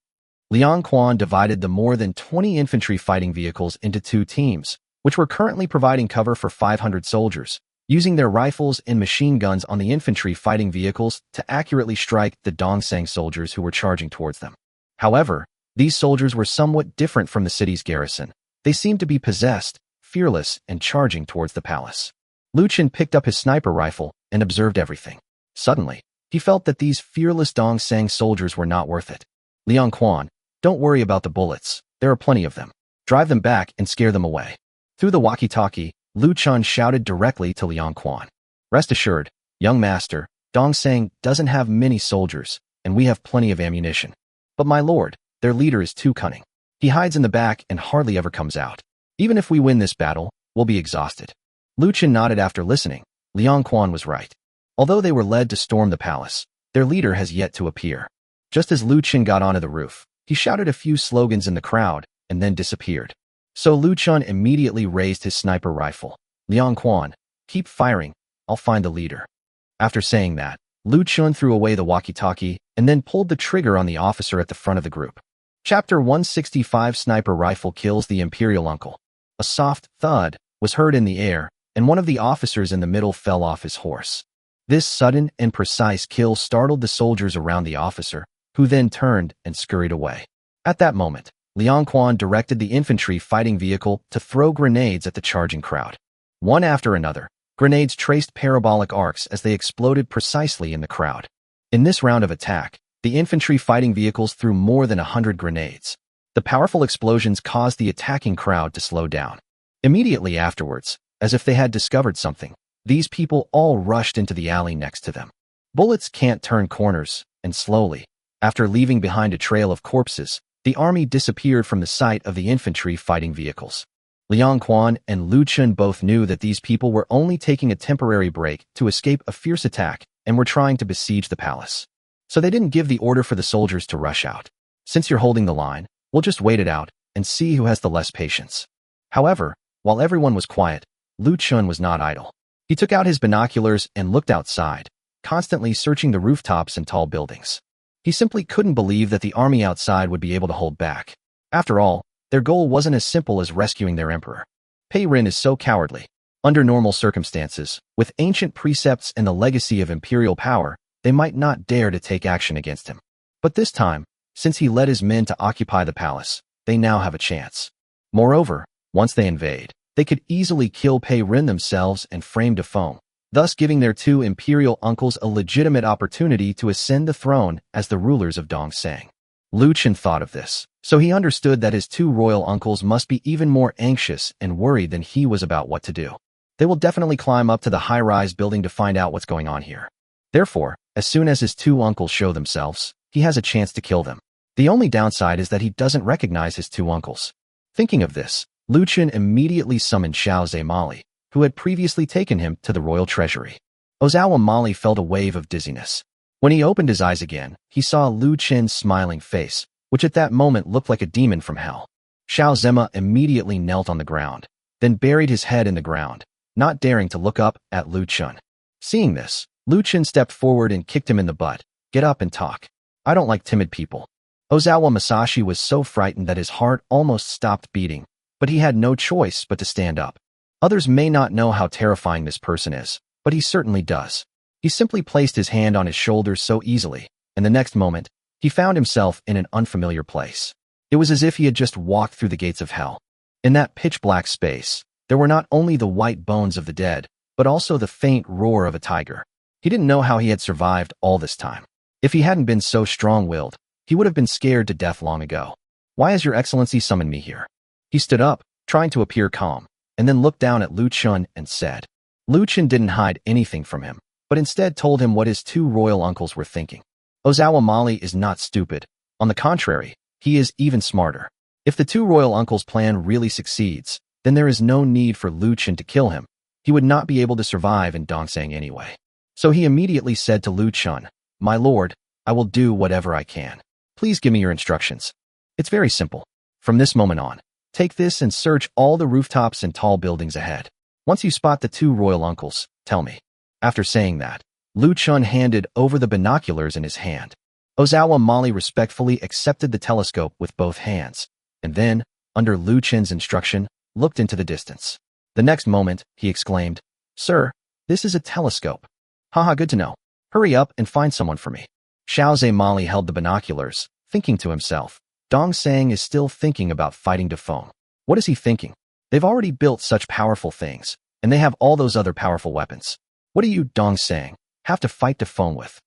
Liang Quan divided the more than 20 infantry fighting vehicles into 2 teams, which were currently providing cover for 500 soldiers, using their rifles and machine guns on the infantry fighting vehicles to accurately strike the Dongsang soldiers who were charging towards them. However, these soldiers were somewhat different from the city's garrison. They seemed to be possessed, fearless, and charging towards the palace. Lu Chen picked up his sniper rifle and observed everything. Suddenly, he felt that these fearless Dongsang soldiers were not worth it. Liang Quan, don't worry about the bullets. There are plenty of them. Drive them back and scare them away. Through the walkie-talkie, Lu Chen shouted directly to Liang Quan. Rest assured, young master, Dongsang doesn't have many soldiers, and we have plenty of ammunition. But my lord, their leader is too cunning. He hides in the back and hardly ever comes out. Even if we win this battle, we'll be exhausted. Lu Chen nodded after listening. Liang Quan was right. Although they were led to storm the palace, their leader has yet to appear. Just as Lu Chen got onto the roof, he shouted a few slogans in the crowd and then disappeared. So Lu Chen immediately raised his sniper rifle. Liang Quan, keep firing. I'll find the leader. After saying that, Lu Chen threw away the walkie-talkie and then pulled the trigger on the officer at the front of the group. Chapter 165 Sniper Rifle Kills the Imperial Uncle. A soft thud was heard in the air, and one of the officers in the middle fell off his horse. This sudden and precise kill startled the soldiers around the officer, who then turned and scurried away. At that moment, Liang Quan directed the infantry fighting vehicle to throw grenades at the charging crowd. One after another, grenades traced parabolic arcs as they exploded precisely in the crowd. In this round of attack, the infantry fighting vehicles threw more than 100 grenades. The powerful explosions caused the attacking crowd to slow down. Immediately afterwards, as if they had discovered something, these people all rushed into the alley next to them. Bullets can't turn corners, and slowly, after leaving behind a trail of corpses, the army disappeared from the sight of the infantry fighting vehicles. Liang Quan and Lu Chen both knew that these people were only taking a temporary break to escape a fierce attack and were trying to besiege the palace. So they didn't give the order for the soldiers to rush out. Since you're holding the line, we'll just wait it out and see who has the less patience. However, while everyone was quiet, Lu Chen was not idle. He took out his binoculars and looked outside, constantly searching the rooftops and tall buildings. He simply couldn't believe that the army outside would be able to hold back. After all, their goal wasn't as simple as rescuing their emperor. Pei Rin is so cowardly. Under normal circumstances, with ancient precepts and the legacy of imperial power, they might not dare to take action against him. But this time, since he led his men to occupy the palace, they now have a chance. Moreover, once they invade, they could easily kill Pei Rin themselves and frame de foam, thus giving their two imperial uncles a legitimate opportunity to ascend the throne as the rulers of Dongsheng. Lu Chen thought of this, so he understood that his two royal uncles must be even more anxious and worried than he was about what to do. They will definitely climb up to the high-rise building to find out what's going on here. Therefore, as soon as his two uncles show themselves, he has a chance to kill them. The only downside is that he doesn't recognize his two uncles. Thinking of this, Lu Chen immediately summoned Xiao Zhe Mali, who had previously taken him to the royal treasury. Ozawa Mali felt a wave of dizziness. When he opened his eyes again, he saw Lu Chen's smiling face, which at that moment looked like a demon from hell. Xiao Zema immediately knelt on the ground, then buried his head in the ground, not daring to look up at Lu Chen. Seeing this, Lu Chen stepped forward and kicked him in the butt. Get up and talk. I don't like timid people. Ozawa Masashi was so frightened that his heart almost stopped beating, but he had no choice but to stand up. Others may not know how terrifying this person is, but he certainly does. He simply placed his hand on his shoulder so easily, and the next moment, he found himself in an unfamiliar place. It was as if he had just walked through the gates of hell. In that pitch-black space, there were not only the white bones of the dead, but also the faint roar of a tiger. He didn't know how he had survived all this time. If he hadn't been so strong-willed, he would have been scared to death long ago. Why has your excellency summoned me here? He stood up, trying to appear calm, and then looked down at Lu Chen and said. Lu Chen didn't hide anything from him, but instead told him what his two royal uncles were thinking. Ozawa Mali is not stupid. On the contrary, he is even smarter. If the two royal uncles' plan really succeeds, then there is no need for Lu Chen to kill him. He would not be able to survive in Dongsheng anyway. So he immediately said to Lu Chen, My lord, I will do whatever I can. Please give me your instructions. It's very simple. From this moment on, take this and search all the rooftops and tall buildings ahead. Once you spot the two royal uncles, tell me. After saying that, Lu Chen handed over the binoculars in his hand. Ozawa Mali respectfully accepted the telescope with both hands, and then, under Lu Chen's instruction, looked into the distance. The next moment, he exclaimed, Sir, this is a telescope. Haha, good to know. Hurry up and find someone for me. Xiao Zhe Mali held the binoculars, thinking to himself, Dongsheng is still thinking about fighting de foam. What is he thinking? They've already built such powerful things, and they have all those other powerful weapons. What do you, Dongsheng, have to fight de foam with?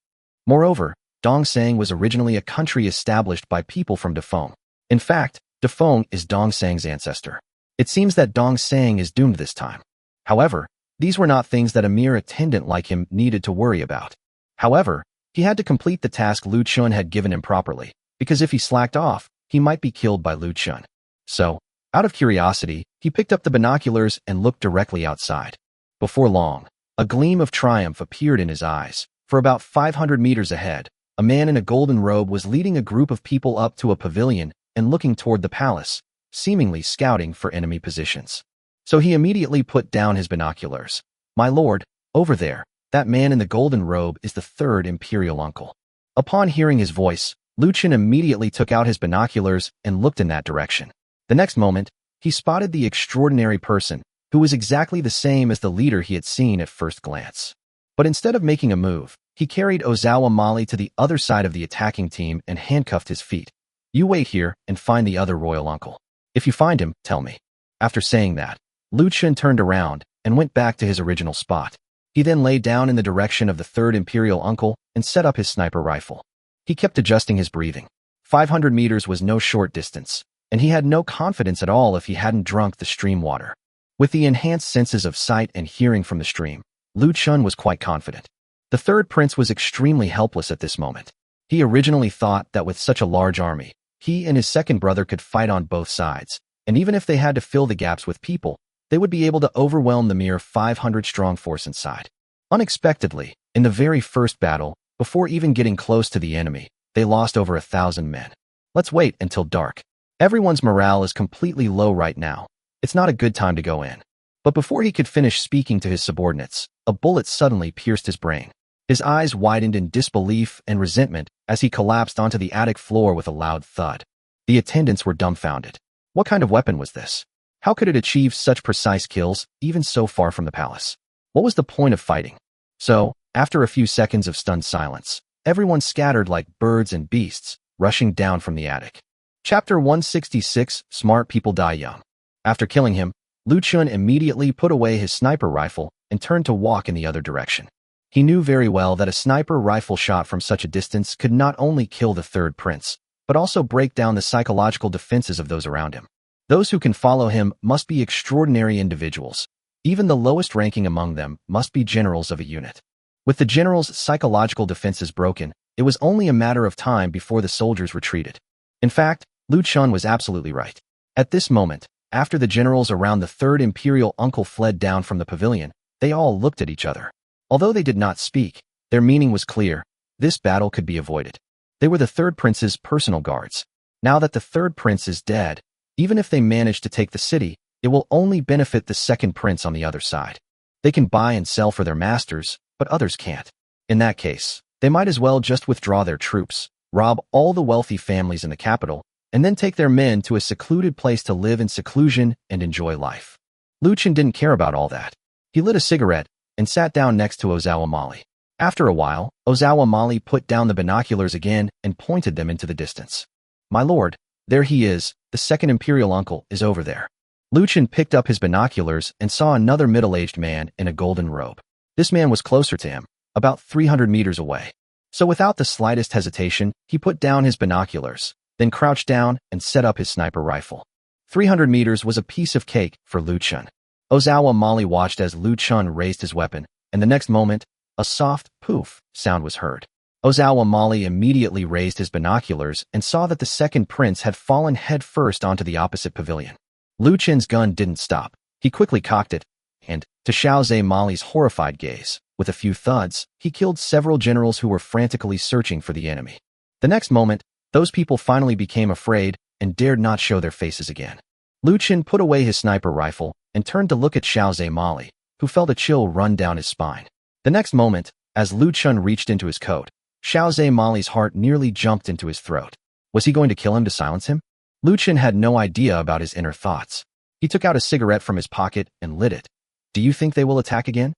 Moreover, Dongsheng was originally a country established by people from de foam. In fact, de foam is Dongsheng's ancestor. It seems that Dongsheng is doomed this time. However, these were not things that a mere attendant like him needed to worry about. However, he had to complete the task Lu Chen had given him properly, because if he slacked off, he might be killed by Lu Chen. So, out of curiosity, he picked up the binoculars and looked directly outside. Before long, a gleam of triumph appeared in his eyes. For about 500 meters ahead, a man in a golden robe was leading a group of people up to a pavilion and looking toward the palace, seemingly scouting for enemy positions. So he immediately put down his binoculars. My lord, over there, that man in the golden robe is the third imperial uncle. Upon hearing his voice, Lu Chen immediately took out his binoculars and looked in that direction. The next moment, he spotted the extraordinary person, who was exactly the same as the leader he had seen at first glance. But instead of making a move, he carried Ozawa Mali to the other side of the attacking team and handcuffed his feet. You wait here and find the other royal uncle. If you find him, tell me. After saying that, Lu Chen turned around and went back to his original spot. He then lay down in the direction of the third imperial uncle and set up his sniper rifle. He kept adjusting his breathing. 500 meters was no short distance, and he had no confidence at all if he hadn't drunk the stream water. With the enhanced senses of sight and hearing from the stream, Lu Chen was quite confident. The third prince was extremely helpless at this moment. He originally thought that with such a large army, he and his second brother could fight on both sides, and even if they had to fill the gaps with people, they would be able to overwhelm the mere 500-strong force inside. Unexpectedly, in the very first battle, before even getting close to the enemy, they lost over 1,000 men. Let's wait until dark. Everyone's morale is completely low right now. It's not a good time to go in. But before he could finish speaking to his subordinates, a bullet suddenly pierced his brain. His eyes widened in disbelief and resentment as he collapsed onto the attic floor with a loud thud. The attendants were dumbfounded. What kind of weapon was this? How could it achieve such precise kills, even so far from the palace? What was the point of fighting? So, after a few seconds of stunned silence, everyone scattered like birds and beasts, rushing down from the attic. Chapter 166, Smart People Die Young. After killing him, Lu Chen immediately put away his sniper rifle and turned to walk in the other direction. He knew very well that a sniper rifle shot from such a distance could not only kill the third prince, but also break down the psychological defenses of those around him. Those who can follow him must be extraordinary individuals. Even the lowest ranking among them must be generals of a unit. With the general's psychological defenses broken, it was only a matter of time before the soldiers retreated. In fact, Lu Chen was absolutely right. At this moment, after the generals around the third imperial uncle fled down from the pavilion, they all looked at each other. Although they did not speak, their meaning was clear. This battle could be avoided. They were the third prince's personal guards. Now that the third prince is dead, even if they manage to take the city, it will only benefit the second prince on the other side. They can buy and sell for their masters, but others can't. In that case, they might as well just withdraw their troops, rob all the wealthy families in the capital, and then take their men to a secluded place to live in seclusion and enjoy life. Lu Chen didn't care about all that. He lit a cigarette and sat down next to Ozawa Mali. After a while, Ozawa Mali put down the binoculars again and pointed them into the distance. My lord, there he is, the second imperial uncle is over there. Lu Chen picked up his binoculars and saw another middle-aged man in a golden robe. This man was closer to him, about 300 meters away. So without the slightest hesitation, he put down his binoculars, then crouched down and set up his sniper rifle. 300 meters was a piece of cake for Lu Chen. Ozawa Mali watched as Lu Chen raised his weapon, and the next moment, a soft poof sound was heard. Ozawa Mali immediately raised his binoculars and saw that the second prince had fallen headfirst onto the opposite pavilion. Lu Chen's gun didn't stop. He quickly cocked it, and, to Xiaozhe Mali's horrified gaze, with a few thuds, he killed several generals who were frantically searching for the enemy. The next moment, those people finally became afraid and dared not show their faces again. Lu Chen put away his sniper rifle and turned to look at Xiaozhe Mali, who felt a chill run down his spine. The next moment, as Lu Chen reached into his coat, Xiaozhe Mali's heart nearly jumped into his throat. Was he going to kill him to silence him? Lu Chen had no idea about his inner thoughts. He took out a cigarette from his pocket and lit it. Do you think they will attack again?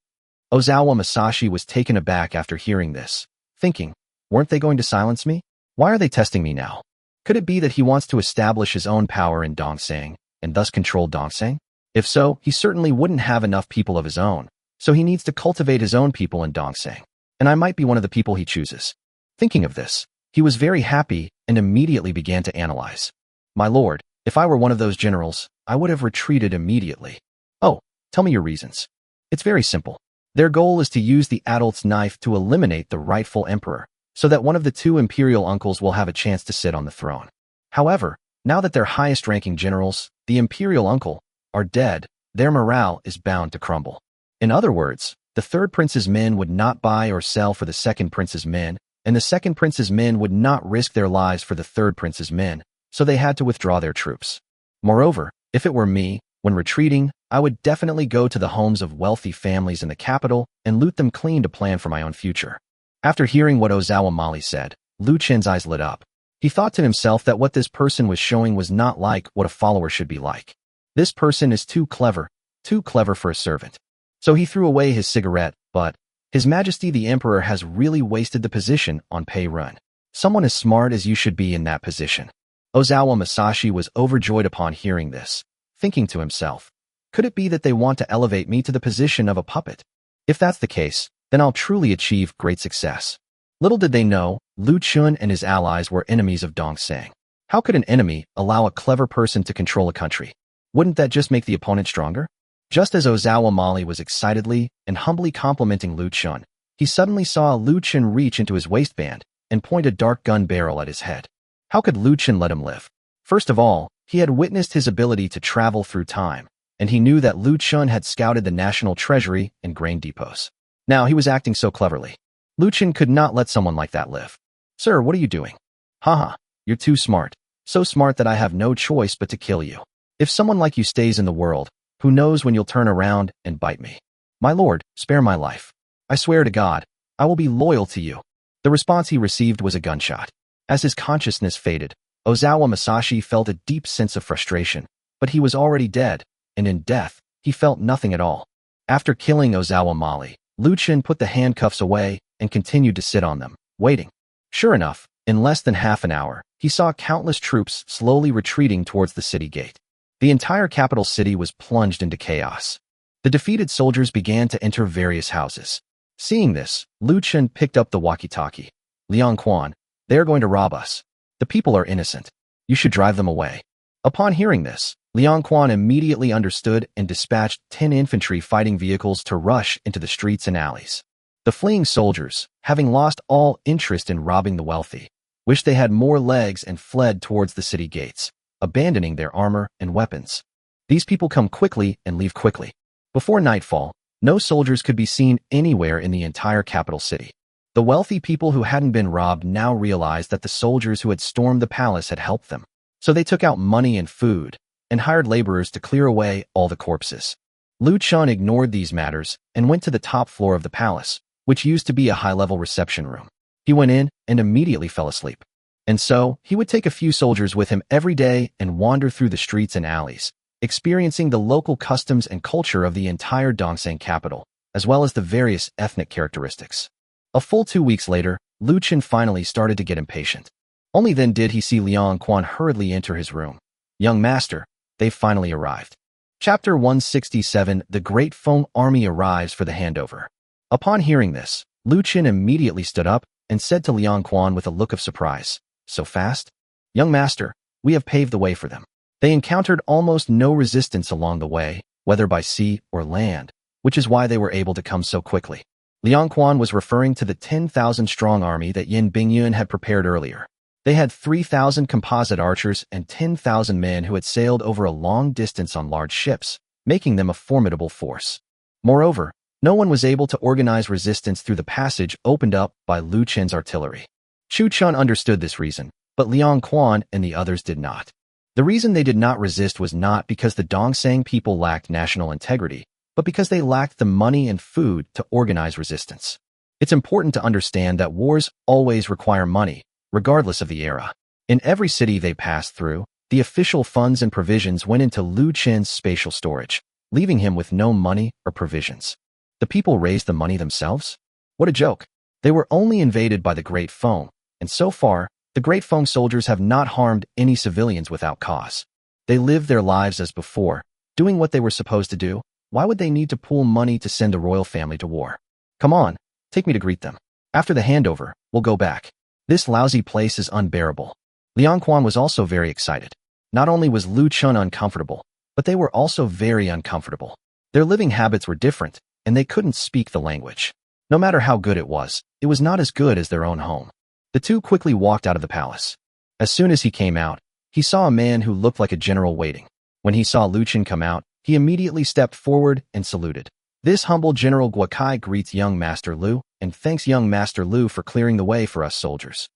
Ozawa Masashi was taken aback after hearing this, thinking, weren't they going to silence me? Why are they testing me now? Could it be that he wants to establish his own power in Dongsang, and thus control Dongsang? If so, he certainly wouldn't have enough people of his own, so he needs to cultivate his own people in Dongsang, and I might be one of the people he chooses. Thinking of this, he was very happy and immediately began to analyze. My lord, if I were one of those generals, I would have retreated immediately. Oh, tell me your reasons. It's very simple. Their goal is to use the adult's knife to eliminate the rightful emperor, so that one of the two imperial uncles will have a chance to sit on the throne. However, now that their highest-ranking generals, the imperial uncle, are dead, their morale is bound to crumble. In other words, the third prince's men would not buy or sell for the second prince's men, and the second prince's men would not risk their lives for the third prince's men, so they had to withdraw their troops. Moreover, if it were me, when retreating, I would definitely go to the homes of wealthy families in the capital and loot them clean to plan for my own future. After hearing what Ozawa Mali said, Lu Chen's eyes lit up. He thought to himself that what this person was showing was not like what a follower should be like. This person is too clever for a servant. So he threw away his cigarette, but His Majesty the Emperor has really wasted the position on Pei Run. Someone as smart as you should be in that position. Ozawa Masashi was overjoyed upon hearing this, thinking to himself, could it be that they want to elevate me to the position of a puppet? If that's the case, then I'll truly achieve great success. Little did they know, Lu Chen and his allies were enemies of Dongsang. How could an enemy allow a clever person to control a country? Wouldn't that just make the opponent stronger? Just as Ozawa Mali was excitedly and humbly complimenting Lu Chen, he suddenly saw Lu Chen reach into his waistband and point a dark gun barrel at his head. How could Lu Chen let him live? First of all, he had witnessed his ability to travel through time, and he knew that Lu Chen had scouted the national treasury and grain depots. Now he was acting so cleverly. Lu Chen could not let someone like that live. Sir, what are you doing? Haha, you're too smart. So smart that I have no choice but to kill you. If someone like you stays in the world, who knows when you'll turn around and bite me? My lord, spare my life. I swear to God, I will be loyal to you. The response he received was a gunshot. As his consciousness faded, Ozawa Masashi felt a deep sense of frustration, but he was already dead, and in death, he felt nothing at all. After killing Ozawa Mali, Lu Chen put the handcuffs away and continued to sit on them, waiting. Sure enough, in less than half an hour, he saw countless troops slowly retreating towards the city gate. The entire capital city was plunged into chaos. The defeated soldiers began to enter various houses. Seeing this, Lu Chen picked up the walkie-talkie. Liang Quan, they are going to rob us. The people are innocent. You should drive them away. Upon hearing this, Liang Quan immediately understood and dispatched 10 infantry fighting vehicles to rush into the streets and alleys. The fleeing soldiers, having lost all interest in robbing the wealthy, wished they had more legs and fled towards the city gates, abandoning their armor and weapons. These people come quickly and leave quickly. Before nightfall, no soldiers could be seen anywhere in the entire capital city. The wealthy people who hadn't been robbed now realized that the soldiers who had stormed the palace had helped them. So they took out money and food, and hired laborers to clear away all the corpses. Lu Chen ignored these matters and went to the top floor of the palace, which used to be a high-level reception room. He went in and immediately fell asleep. And so, he would take a few soldiers with him every day and wander through the streets and alleys, experiencing the local customs and culture of the entire Dongsang capital, as well as the various ethnic characteristics. A full 2 weeks later, Lu Chen finally started to get impatient. Only then did he see Liang Quan hurriedly enter his room. Young master, they've finally arrived. Chapter 167, The Great Feng Army arrives for the handover. Upon hearing this, Lu Chen immediately stood up and said to Liang Quan with a look of surprise, "So fast? Young master, we have paved the way for them." They encountered almost no resistance along the way, whether by sea or land, which is why they were able to come so quickly. Liang Quan was referring to the 10,000-strong army that Yin Bingyun had prepared earlier. They had 3,000 composite archers and 10,000 men who had sailed over a long distance on large ships, making them a formidable force. Moreover, no one was able to organize resistance through the passage opened up by Lu Chen's artillery. Chu Chun understood this reason, but Liang Quan and the others did not. The reason they did not resist was not because the Dongsang people lacked national integrity, but because they lacked the money and food to organize resistance. It's important to understand that wars always require money, regardless of the era. In every city they passed through, the official funds and provisions went into Lu Chen's spatial storage, leaving him with no money or provisions. The people raised the money themselves? What a joke. They were only invaded by the Great Feng, and so far, the Great Feng soldiers have not harmed any civilians without cause. They lived their lives as before, doing what they were supposed to do. Why would they need to pool money to send a royal family to war? Come on, take me to greet them. After the handover, we'll go back. This lousy place is unbearable. Liang Quan was also very excited. Not only was Lu Chen uncomfortable, but they were also very uncomfortable. Their living habits were different, and they couldn't speak the language. No matter how good it was not as good as their own home. The two quickly walked out of the palace. As soon as he came out, he saw a man who looked like a general waiting. When he saw Lu Chen come out, he immediately stepped forward and saluted. This humble General Guokai greets young Master Lu and thanks young Master Lu for clearing the way for us soldiers.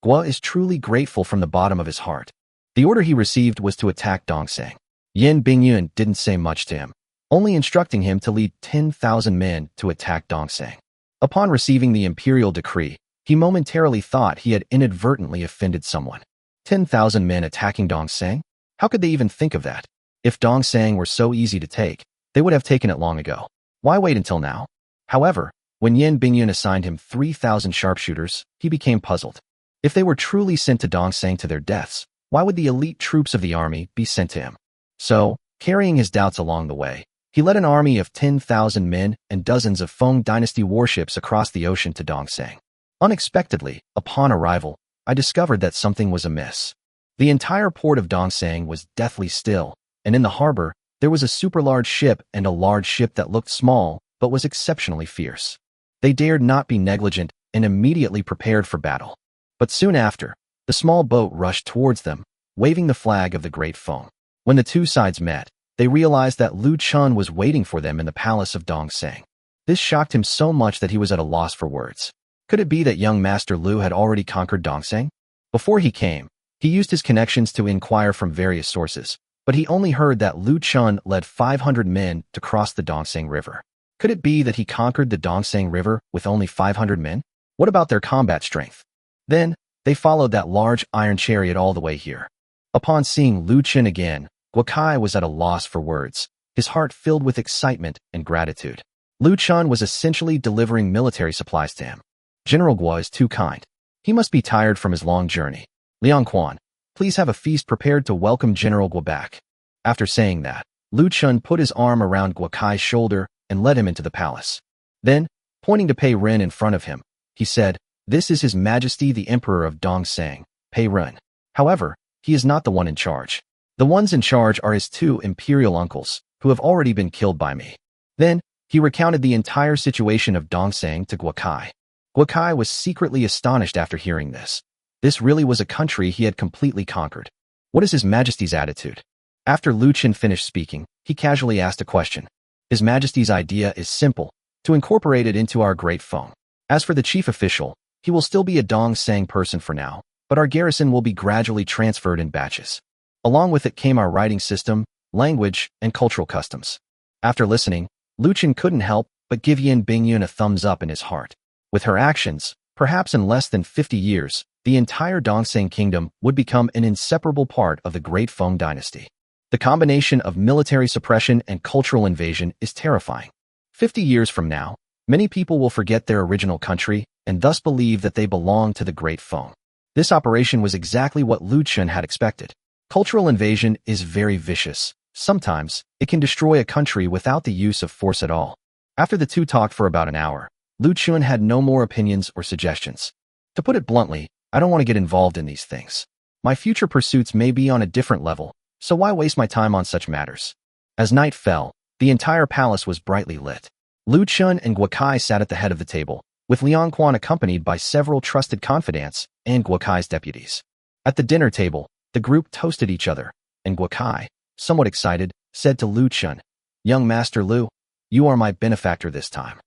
Guo is truly grateful from the bottom of his heart. The order he received was to attack Dongsang. Yin Bingyun didn't say much to him, only instructing him to lead 10,000 men to attack Dongsang. Upon receiving the imperial decree, he momentarily thought he had inadvertently offended someone. 10,000 men attacking Dongsang? How could they even think of that? If Dongsang were so easy to take, they would have taken it long ago. Why wait until now? However, when Yin Bingyun assigned him 3,000 sharpshooters, he became puzzled. If they were truly sent to Dongsang to their deaths, why would the elite troops of the army be sent to him? So, carrying his doubts along the way, he led an army of 10,000 men and dozens of Feng dynasty warships across the ocean to Dongsang. Unexpectedly, upon arrival, I discovered that something was amiss. The entire port of Dongsang was deathly still, and in the harbor, there was a super-large ship and a large ship that looked small, but was exceptionally fierce. They dared not be negligent and immediately prepared for battle. But soon after, the small boat rushed towards them, waving the flag of the Great Feng. When the two sides met, they realized that Lu Chen was waiting for them in the palace of Dongsang. This shocked him so much that he was at a loss for words. Could it be that young Master Lu had already conquered Dongsang? Before he came, He used his connections to inquire from various sources, but he only heard that Lu Chen led 500 men to cross the Dongsang River. Could it be that he conquered the Dongsang River with only 500 men? What about their combat strength? Then, they followed that large iron chariot all the way here. Upon seeing Lu Chen again, Guokai was at a loss for words, his heart filled with excitement and gratitude. Lu Chen was essentially delivering military supplies to him. General Guo is too kind. He must be tired from his long journey. Liang Quan, please have a feast prepared to welcome General Guo back. After saying that, Lu Chen put his arm around Guokai's shoulder and led him into the palace. Then, pointing to Pei Ren in front of him, he said, "This is His Majesty the Emperor of Dongsang, Pei Ren. However, he is not the one in charge. The ones in charge are his two imperial uncles, who have already been killed by me." Then, he recounted the entire situation of Dongsang to Guokai. Guokai was secretly astonished after hearing this. This really was a country he had completely conquered. What is His Majesty's attitude? After Lu Chen finished speaking, he casually asked a question. His Majesty's idea is simple, to incorporate it into our great Feng. As for the chief official, he will still be a Dongsang person for now, but our garrison will be gradually transferred in batches. Along with it came our writing system, language, and cultural customs. After listening, Lu Chen couldn't help but give Yin Bingyun a thumbs up in his heart. With her actions, perhaps in less than 50 years, the entire Dongsang kingdom would become an inseparable part of the Great Feng dynasty. The combination of military suppression and cultural invasion is terrifying. 50 years from now, many people will forget their original country and thus believe that they belong to the Great Feng. This operation was exactly what Lu Chen had expected. Cultural invasion is very vicious. Sometimes, it can destroy a country without the use of force at all. After the two talked for about an hour, Lu Chen had no more opinions or suggestions. To put it bluntly, I don't want to get involved in these things. My future pursuits may be on a different level, so why waste my time on such matters? As night fell, the entire palace was brightly lit. Lu Chen and Guokai sat at the head of the table, with Liang Quan accompanied by several trusted confidants and Guokai's deputies. At the dinner table, the group toasted each other, and Guokai, somewhat excited, said to Lu Chen, "Young Master Lu, you are my benefactor this time.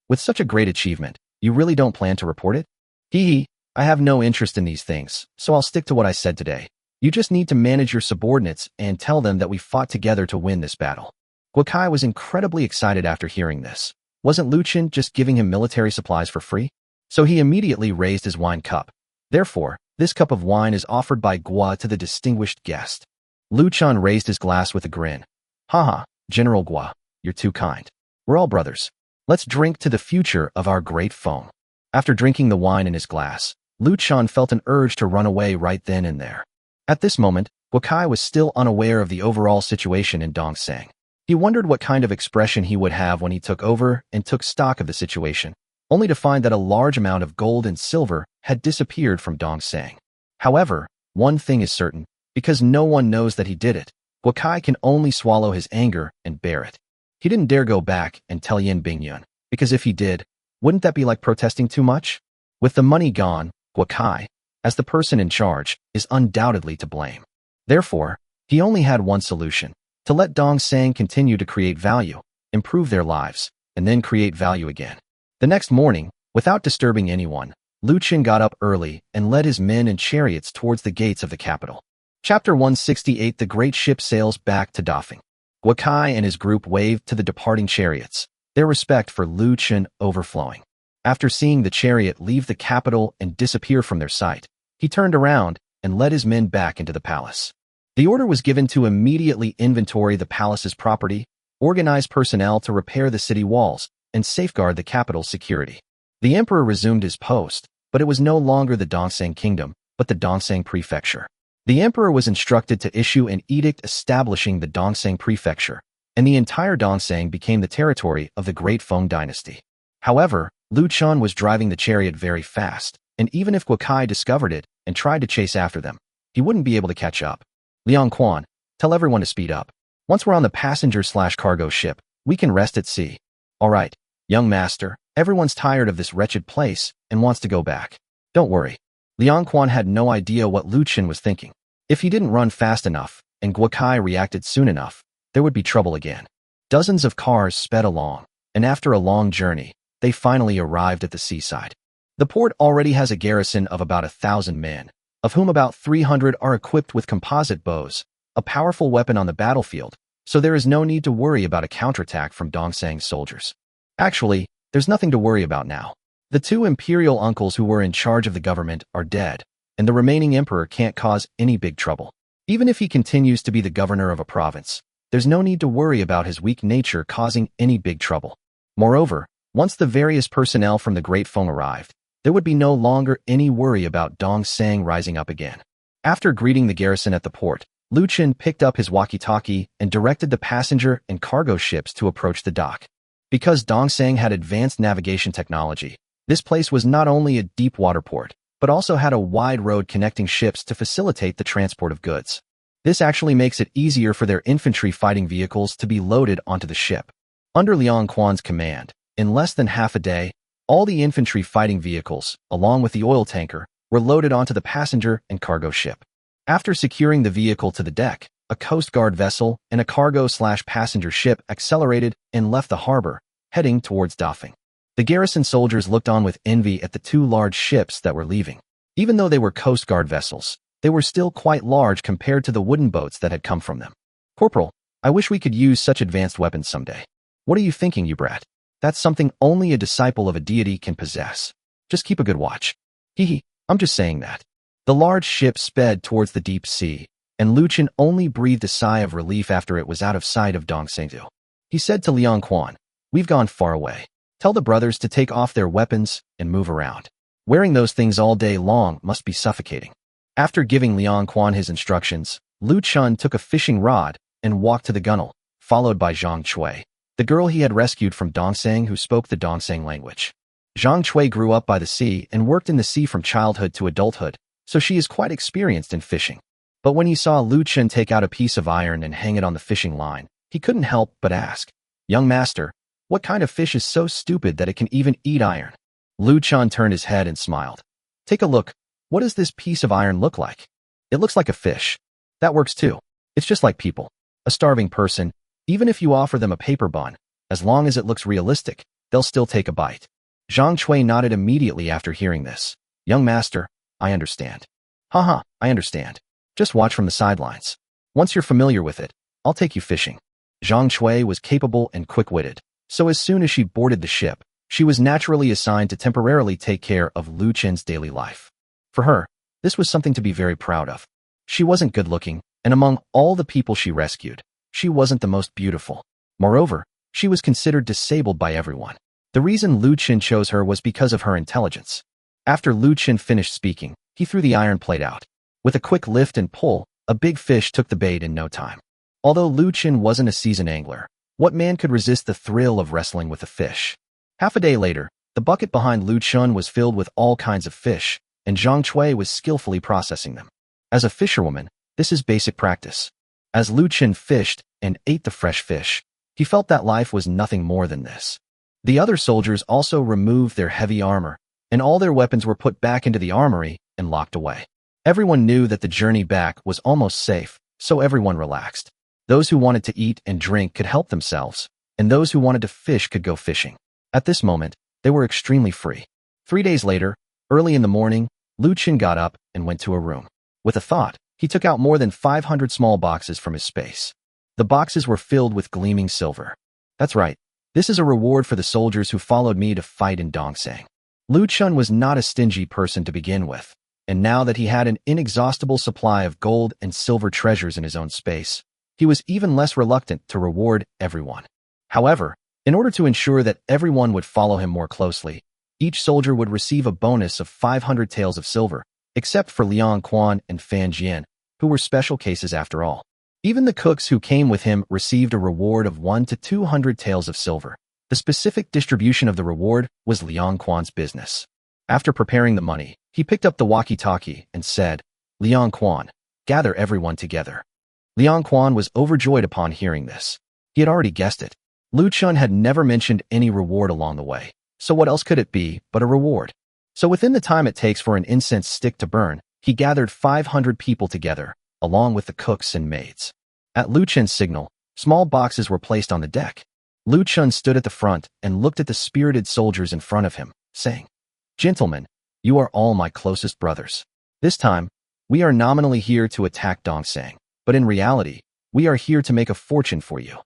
With such a great achievement, you really don't plan to report it?" "Hee, I have no interest in these things, so I'll stick to what I said today. You just need to manage your subordinates and tell them that we fought together to win this battle." Guokai was incredibly excited after hearing this. Wasn't Lu Chen just giving him military supplies for free? So he immediately raised his wine cup. Therefore, this cup of wine is offered by Guo to the distinguished guest. Lu Chen raised his glass with a grin. "Haha, General Guo, you're too kind. We're all brothers. Let's drink to the future of our great Feng." After drinking the wine in his glass, Lu Chen felt an urge to run away right then and there. At this moment, Guokai was still unaware of the overall situation in Dongsang. He wondered what kind of expression he would have when he took over and took stock of the situation, only to find that a large amount of gold and silver had disappeared from Dongsang. However, one thing is certain, because no one knows that he did it, Guokai can only swallow his anger and bear it. He didn't dare go back and tell Yin Bingyun, because if he did, wouldn't that be like protesting too much? With the money gone, Guokai, as the person in charge, is undoubtedly to blame. Therefore, he only had one solution: to let Dongsang continue to create value, improve their lives, and then create value again. The next morning, without disturbing anyone, Lu Chen got up early and led his men and chariots towards the gates of the capital. Chapter 168. The great ship sails back to Dafeng. Guokai and his group waved to the departing chariots, their respect for Lu Chen overflowing. After seeing the chariot leave the capital and disappear from their sight, he turned around and led his men back into the palace. The order was given to immediately inventory the palace's property, organize personnel to repair the city walls, and safeguard the capital's security. The emperor resumed his post, but it was no longer the Dongsang kingdom, but the Dongsang prefecture. The emperor was instructed to issue an edict establishing the Dongsang prefecture, and the entire Dongsang became the territory of the Great Feng dynasty. However, Lu Chen was driving the chariot very fast, and even if Guokai discovered it and tried to chase after them, he wouldn't be able to catch up. "Liang Quan, tell everyone to speed up. Once we're on the passenger/cargo ship, we can rest at sea." "All right, young master, everyone's tired of this wretched place and wants to go back. Don't worry." Liang Quan had no idea what Lu Chen was thinking. If he didn't run fast enough and Guokai reacted soon enough, there would be trouble again. Dozens of cars sped along, and after a long journey, they finally arrived at the seaside. The port already has a garrison of about 1,000 men, of whom about 300 are equipped with composite bows, a powerful weapon on the battlefield, so there is no need to worry about a counterattack from Dongsang's soldiers. Actually, there's nothing to worry about now. The two imperial uncles who were in charge of the government are dead, and the remaining emperor can't cause any big trouble. Even if he continues to be the governor of a province, there's no need to worry about his weak nature causing any big trouble. Moreover, once the various personnel from the Great Feng arrived, there would be no longer any worry about Dongsang rising up again. After greeting the garrison at the port, Lu Chen picked up his walkie-talkie and directed the passenger and cargo ships to approach the dock. Because Dongsang had advanced navigation technology, this place was not only a deep water port, but also had a wide road connecting ships to facilitate the transport of goods. This actually makes it easier for their infantry fighting vehicles to be loaded onto the ship. Under Liang Quan's command, in less than half a day, all the infantry fighting vehicles, along with the oil tanker, were loaded onto the passenger and cargo ship. After securing the vehicle to the deck, a Coast Guard vessel and a cargo/passenger ship accelerated and left the harbor, heading towards Dafeng. The garrison soldiers looked on with envy at the two large ships that were leaving. Even though they were Coast Guard vessels, they were still quite large compared to the wooden boats that had come from them. "Corporal, I wish we could use such advanced weapons someday." "What are you thinking, you brat? That's something only a disciple of a deity can possess. Just keep a good watch." "Hee, I'm just saying that." The large ship sped towards the deep sea, and Lu Chen only breathed a sigh of relief after it was out of sight of Dongsangdu. He said to Liang Quan, "We've gone far away. Tell the brothers to take off their weapons and move around. Wearing those things all day long must be suffocating." After giving Liang Quan his instructions, Lu Chen took a fishing rod and walked to the gunwale, followed by Zhang Chui, the girl he had rescued from Dongsang who spoke the Dongsang language. Zhang Chui grew up by the sea and worked in the sea from childhood to adulthood, so she is quite experienced in fishing. But when he saw Lu Chen take out a piece of iron and hang it on the fishing line, he couldn't help but ask, "Young master, what kind of fish is so stupid that it can even eat iron?" Lu Chen turned his head and smiled. "Take a look. What does this piece of iron look like?" "It looks like a fish." "That works too. It's just like people. A starving person, even if you offer them a paper bun, as long as it looks realistic, they'll still take a bite." Zhang Chui nodded immediately after hearing this. "Young master, I understand." "Haha, I understand. Just watch from the sidelines. Once you're familiar with it, I'll take you fishing." Zhang Chui was capable and quick-witted, so as soon as she boarded the ship, she was naturally assigned to temporarily take care of Lu Chen's daily life. For her, this was something to be very proud of. She wasn't good-looking, and among all the people she rescued, she wasn't the most beautiful. Moreover, she was considered disabled by everyone. The reason Lu Chen chose her was because of her intelligence. After Lu Chen finished speaking, he threw the iron plate out. With a quick lift and pull, a big fish took the bait in no time. Although Lu Chen wasn't a seasoned angler, what man could resist the thrill of wrestling with a fish? Half a day later, the bucket behind Lu Chen was filled with all kinds of fish, and Zhang Chui was skillfully processing them. As a fisherwoman, this is basic practice. As Lu Chen fished and ate the fresh fish, he felt that life was nothing more than this. The other soldiers also removed their heavy armor, and all their weapons were put back into the armory and locked away. Everyone knew that the journey back was almost safe, so everyone relaxed. Those who wanted to eat and drink could help themselves, and those who wanted to fish could go fishing. At this moment, they were extremely free. 3 days later, early in the morning, Lu Chen got up and went to a room. With a thought, he took out more than 500 small boxes from his space. The boxes were filled with gleaming silver. "That's right. This is a reward for the soldiers who followed me to fight in Dongsang." Lu Chen was not a stingy person to begin with, and now that he had an inexhaustible supply of gold and silver treasures in his own space, he was even less reluctant to reward everyone. However, in order to ensure that everyone would follow him more closely, each soldier would receive a bonus of 500 taels of silver, except for Liang Quan and Fan Jian, who were special cases after all. Even the cooks who came with him received a reward of 1 to 200 taels of silver. The specific distribution of the reward was Liang Quan's business. After preparing the money, he picked up the walkie-talkie and said, "Liang Quan, gather everyone together." Liang Quan was overjoyed upon hearing this. He had already guessed it. Lu Chen had never mentioned any reward along the way, so what else could it be but a reward? So within the time it takes for an incense stick to burn, he gathered 500 people together, along with the cooks and maids. At Lu Chen's signal, small boxes were placed on the deck. Lu Chen stood at the front and looked at the spirited soldiers in front of him, saying, "Gentlemen, you are all my closest brothers. This time, We are nominally here to attack Dongsang, but in reality, we are here to make a fortune for you.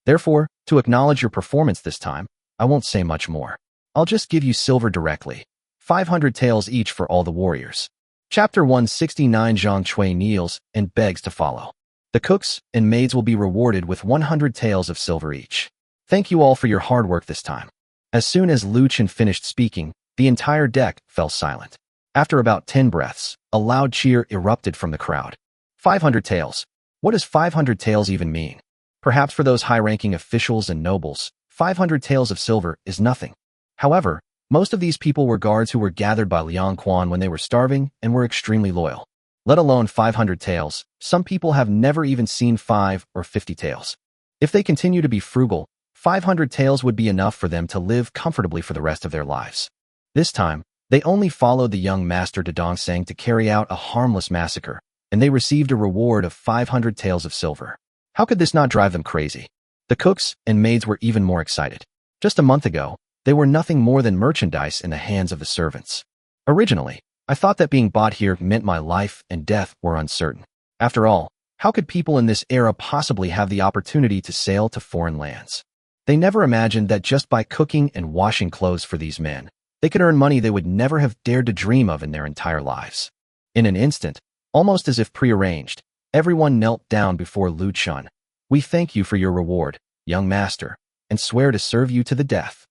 Therefore, to acknowledge your performance this time, I won't say much more. I'll just give you silver directly. 500 taels each for all the warriors. Chapter 169. Zhang Chui kneels and begs to follow. The cooks and maids will be rewarded with 100 taels of silver each. Thank you all for your hard work this time. As soon as Lu Chen finished speaking, the entire deck fell silent. After about 10 breaths, a loud cheer erupted from the crowd. 500 taels. What does 500 taels even mean? Perhaps for those high-ranking officials and nobles, 500 taels of silver is nothing. However, most of these people were guards who were gathered by Liang Quan when they were starving and were extremely loyal. Let alone 500 taels, some people have never even seen 5 or 50 taels. If they continue to be frugal, 500 taels would be enough for them to live comfortably for the rest of their lives. This time, they only followed the young master to Dongsang to carry out a harmless massacre, and they received a reward of 500 taels of silver. How could this not drive them crazy? The cooks and maids were even more excited. Just a month ago, they were nothing more than merchandise in the hands of the servants. Originally, I thought that being bought here meant my life and death were uncertain. After all, how could people in this era possibly have the opportunity to sail to foreign lands? They never imagined that just by cooking and washing clothes for these men, they could earn money they would never have dared to dream of in their entire lives. In an instant, almost as if prearranged, everyone knelt down before Lu Chen. We thank you for your reward, young master, and swear to serve you to the death.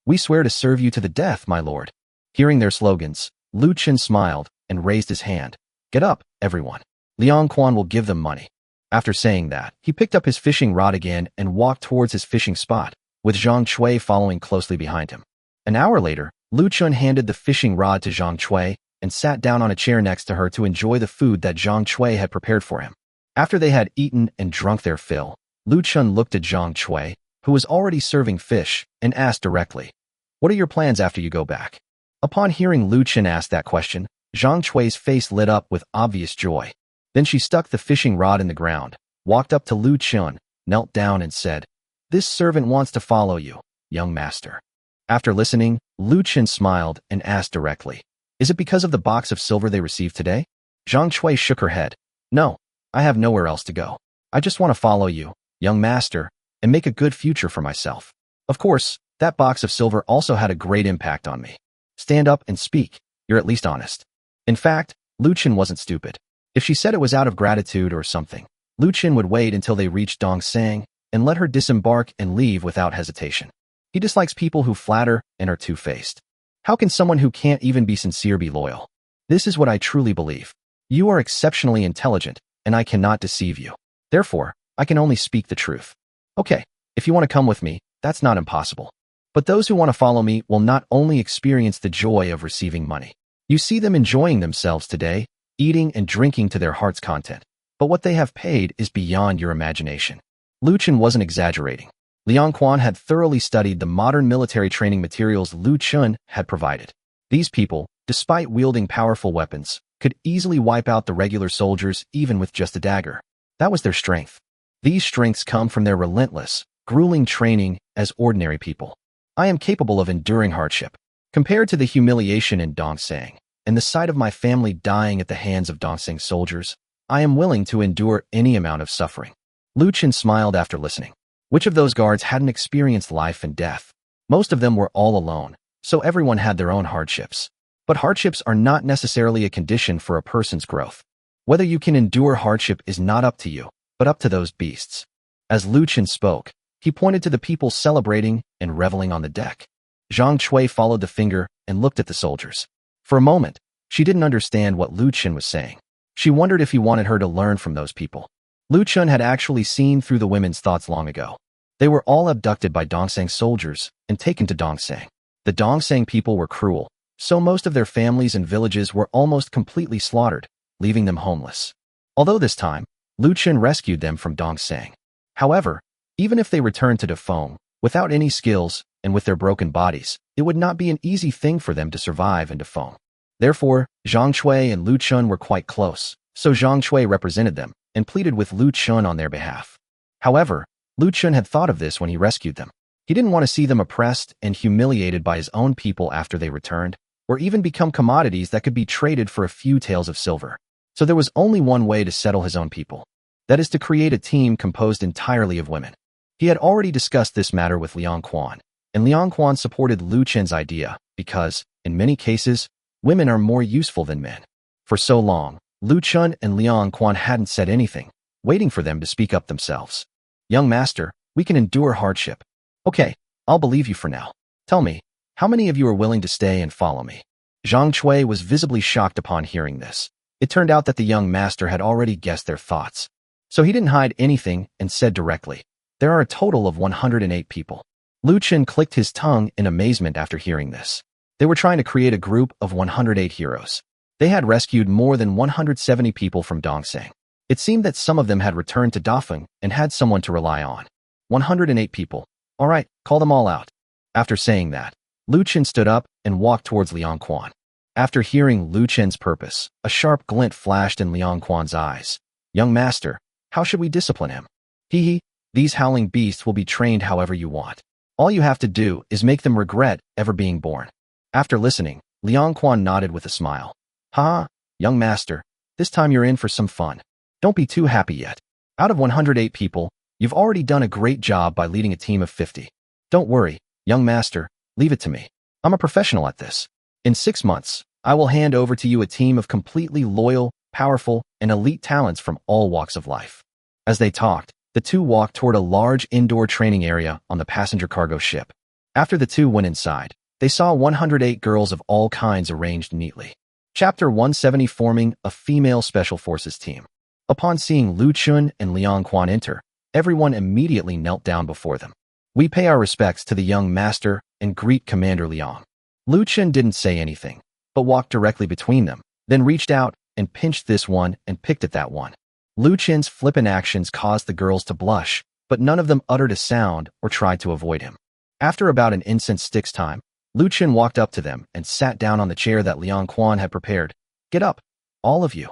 We swear to serve you to the death, my lord. Hearing their slogans, Lu Chen smiled and raised his hand. Get up, everyone. Liang Quan will give them money. After saying that, he picked up his fishing rod again and walked towards his fishing spot, with Zhang Chui following closely behind him. An hour later, Lu Chen handed the fishing rod to Zhang Chui and sat down on a chair next to her to enjoy the food that Zhang Chui had prepared for him. After they had eaten and drunk their fill, Lu Chen looked at Zhang Chui, who was already serving fish, and asked directly, "What are your plans after you go back?" Upon hearing Lu Chen ask that question, Zhang Chui's face lit up with obvious joy. Then she stuck the fishing rod in the ground, walked up to Lu Chen, knelt down and said, "This servant wants to follow you, young master." After listening, Lu Chen smiled and asked directly, "Is it because of the box of silver they received today?" Zhang Chui shook her head. "No, I have nowhere else to go. I just want to follow you, young master, and make a good future for myself. Of course, that box of silver also had a great impact on me. Stand up and speak. You're at least honest." In fact, Lu Chen wasn't stupid. If she said it was out of gratitude or something, Lu Chen would wait until they reached Dongsang and let her disembark and leave without hesitation. He dislikes people who flatter and are two-faced. How can someone who can't even be sincere be loyal? This is what I truly believe. You are exceptionally intelligent, and I cannot deceive you. Therefore, I can only speak the truth. Okay, if you want to come with me, that's not impossible. But those who want to follow me will not only experience the joy of receiving money. You see them enjoying themselves today, eating and drinking to their heart's content. But what they have paid is beyond your imagination. Lu Chen wasn't exaggerating. Liang Quan had thoroughly studied the modern military training materials Lu Chen had provided. These people, despite wielding powerful weapons, could easily wipe out the regular soldiers even with just a dagger. That was their strength. These strengths come from their relentless, grueling training as ordinary people. I am capable of enduring hardship. Compared to the humiliation in Dongsang and the sight of my family dying at the hands of Dongsang soldiers, I am willing to endure any amount of suffering. Lu Chen smiled after listening. Which of those guards hadn't experienced life and death? Most of them were all alone, so everyone had their own hardships. But hardships are not necessarily a condition for a person's growth. Whether you can endure hardship is not up to you, but up to those beasts. As Lu Chen spoke, he pointed to the people celebrating and reveling on the deck. Zhang Chui followed the finger and looked at the soldiers. For a moment, she didn't understand what Lu Chen was saying. She wondered if he wanted her to learn from those people. Lu Chen had actually seen through the women's thoughts long ago. They were all abducted by Dongsang soldiers and taken to Dongsang. The Dongsang people were cruel, so most of their families and villages were almost completely slaughtered, leaving them homeless. Although this time, Lu Chen rescued them from Dongsang. However, even if they returned to Dafeng, without any skills and with their broken bodies, it would not be an easy thing for them to survive in Dafeng. Therefore, Zhang Chui and Lu Chen were quite close, so Zhang Chui represented them and pleaded with Lu Chen on their behalf. However, Lu Chen had thought of this when he rescued them. He didn't want to see them oppressed and humiliated by his own people after they returned, or even become commodities that could be traded for a few taels of silver. So there was only one way to settle his own people. That is to create a team composed entirely of women. He had already discussed this matter with Liang Quan, and Liang Quan supported Lu Chen's idea because, in many cases, women are more useful than men. For so long, Lu Chen and Liang Quan hadn't said anything, waiting for them to speak up themselves. Young master, we can endure hardship. Okay, I'll believe you for now. Tell me, how many of you are willing to stay and follow me? Zhang Cui was visibly shocked upon hearing this. It turned out that the young master had already guessed their thoughts. So he didn't hide anything and said directly, there are a total of 108 people. Lu Chen clicked his tongue in amazement after hearing this. They were trying to create a group of 108 heroes. They had rescued more than 170 people from Dongsang. It seemed that some of them had returned to Dafeng and had someone to rely on. 108 people. All right, call them all out. After saying that, Lu Chen stood up and walked towards Liang Quan. After hearing Lu Chen's purpose, a sharp glint flashed in Liang Quan's eyes. Young master, how should we discipline him? Hee, these howling beasts will be trained however you want. All you have to do is make them regret ever being born. After listening, Liang Quan nodded with a smile. Ha, young master, this time you're in for some fun. Don't be too happy yet. Out of 108 people, you've already done a great job by leading a team of 50. Don't worry, young master, leave it to me. I'm a professional at this. In 6 months, I will hand over to you a team of completely loyal, powerful, and elite talents from all walks of life. As they talked, the two walked toward a large indoor training area on the passenger cargo ship. After the two went inside, they saw 108 girls of all kinds arranged neatly. Chapter 170, forming a female special forces team. Upon seeing Lu Chen and Liang Quan enter, everyone immediately knelt down before them. We pay our respects to the young master and greet Commander Liang. Lu Chen didn't say anything, but walked directly between them, then reached out and pinched this one and picked at that one. Lu Chen's flippant actions caused the girls to blush, but none of them uttered a sound or tried to avoid him. After about an incense stick's time, Lu Chen walked up to them and sat down on the chair that Liang Quan had prepared. Get up, all of you.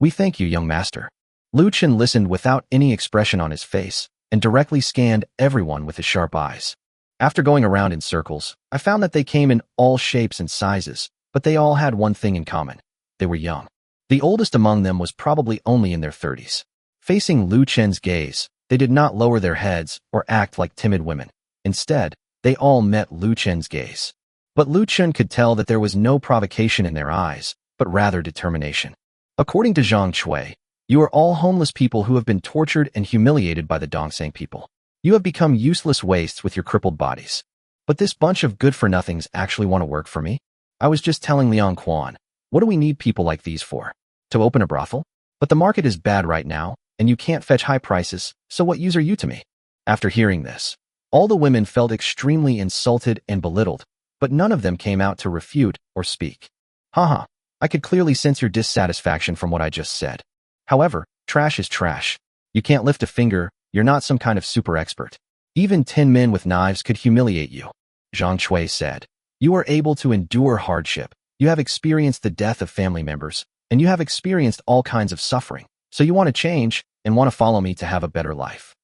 We thank you, young master. Lu Chen listened without any expression on his face and directly scanned everyone with his sharp eyes. After going around in circles, I found that they came in all shapes and sizes, but they all had one thing in common. They were young. The oldest among them was probably only in their 30s. Facing Lu Chen's gaze, they did not lower their heads or act like timid women. Instead, they all met Lu Chen's gaze. But Lu Chen could tell that there was no provocation in their eyes, but rather determination. According to Zhang Cui, you are all homeless people who have been tortured and humiliated by the Dongsang people. You have become useless wastes with your crippled bodies. But this bunch of good-for-nothings actually want to work for me? I was just telling Liang Quan, what do we need people like these for? To open a brothel? But the market is bad right now, and you can't fetch high prices, so what use are you to me? After hearing this, all the women felt extremely insulted and belittled, but none of them came out to refute or speak. Haha, I could clearly sense your dissatisfaction from what I just said. However, trash is trash. You can't lift a finger, you're not some kind of super expert. Even 10 men with knives could humiliate you. Zhang Cui said, you are able to endure hardship. You have experienced the death of family members, and you have experienced all kinds of suffering. So you want to change and want to follow me to have a better life.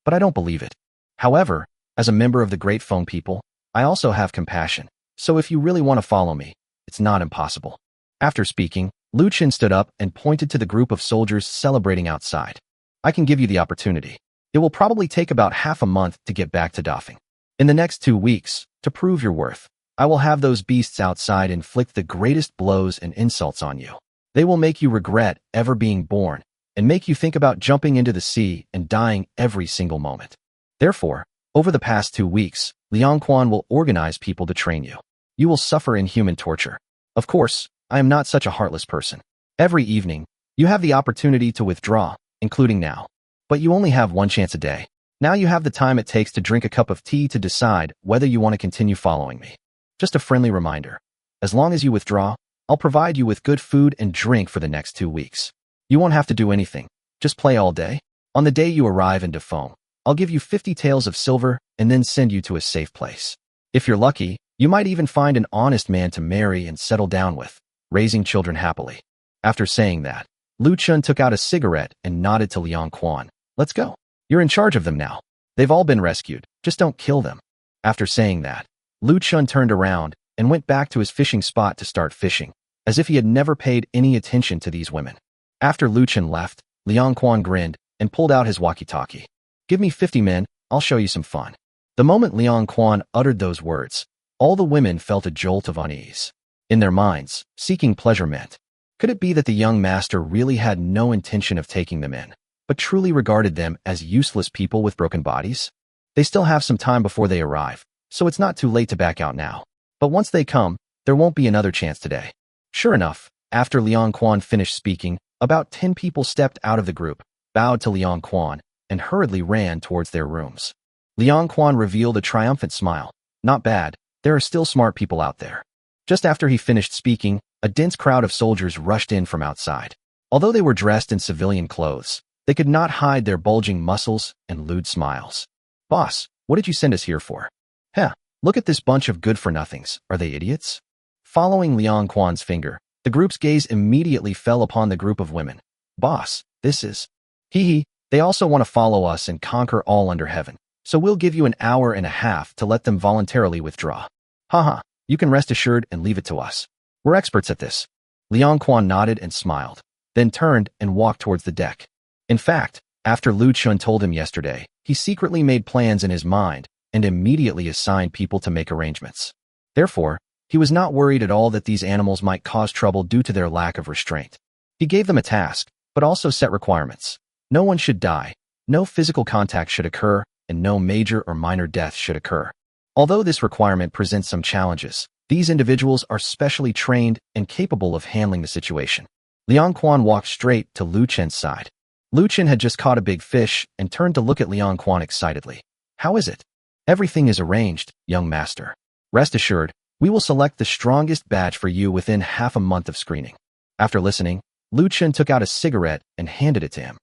But I don't believe it. However, as a member of the Great Feng people, I also have compassion. So if you really want to follow me, it's not impossible. After speaking, Lu Chen stood up and pointed to the group of soldiers celebrating outside. I can give you the opportunity. It will probably take about half a month to get back to Dafeng. In the next 2 weeks, to prove your worth, I will have those beasts outside inflict the greatest blows and insults on you. They will make you regret ever being born and make you think about jumping into the sea and dying every single moment. Therefore, over the past 2 weeks, Liang Quan will organize people to train you. You will suffer inhuman torture. Of course, I am not such a heartless person. Every evening, you have the opportunity to withdraw, including now. But you only have one chance a day. Now you have the time it takes to drink a cup of tea to decide whether you want to continue following me. Just a friendly reminder. As long as you withdraw, I'll provide you with good food and drink for the next 2 weeks. You won't have to do anything. Just play all day. On the day you arrive in Dafeng, I'll give you 50 taels of silver and then send you to a safe place. If you're lucky, you might even find an honest man to marry and settle down with, raising children happily. After saying that, Lu Chen took out a cigarette and nodded to Liang Quan. Let's go. You're in charge of them now. They've all been rescued. Just don't kill them. After saying that, Lu Chen turned around and went back to his fishing spot to start fishing, as if he had never paid any attention to these women. After Lu Chen left, Liang Quan grinned and pulled out his walkie-talkie. Give me 50 men, I'll show you some fun. The moment Liang Quan uttered those words, all the women felt a jolt of unease. In their minds, seeking pleasure meant, could it be that the young master really had no intention of taking them in, but truly regarded them as useless people with broken bodies? They still have some time before they arrive, so it's not too late to back out now. But once they come, there won't be another chance today. Sure enough, after Liang Quan finished speaking, about 10 people stepped out of the group, bowed to Liang Quan, and hurriedly ran towards their rooms. Liang Quan revealed a triumphant smile. Not bad, there are still smart people out there. Just after he finished speaking, a dense crowd of soldiers rushed in from outside. Although they were dressed in civilian clothes, they could not hide their bulging muscles and lewd smiles. Boss, what did you send us here for? Heh, look at this bunch of good-for-nothings. Are they idiots? Following Liang Quan's finger, the group's gaze immediately fell upon the group of women. Boss, this is... Hee, they also want to follow us and conquer all under heaven. So we'll give you an hour and a half to let them voluntarily withdraw. Haha, you can rest assured and leave it to us. We're experts at this. Liang Quan nodded and smiled, then turned and walked towards the deck. In fact, after Lu Chen told him yesterday, he secretly made plans in his mind and immediately assigned people to make arrangements. Therefore, he was not worried at all that these animals might cause trouble due to their lack of restraint. He gave them a task, but also set requirements. No one should die, no physical contact should occur, and no major or minor death should occur. Although this requirement presents some challenges, these individuals are specially trained and capable of handling the situation. Liang Quan walked straight to Lu Chen's side. Lu Chen had just caught a big fish and turned to look at Liang Quan excitedly. How is it? Everything is arranged, young master. Rest assured, we will select the strongest batch for you within half a month of screening. After listening, Lu Chen took out a cigarette and handed it to him.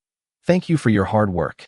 Thank you for your hard work.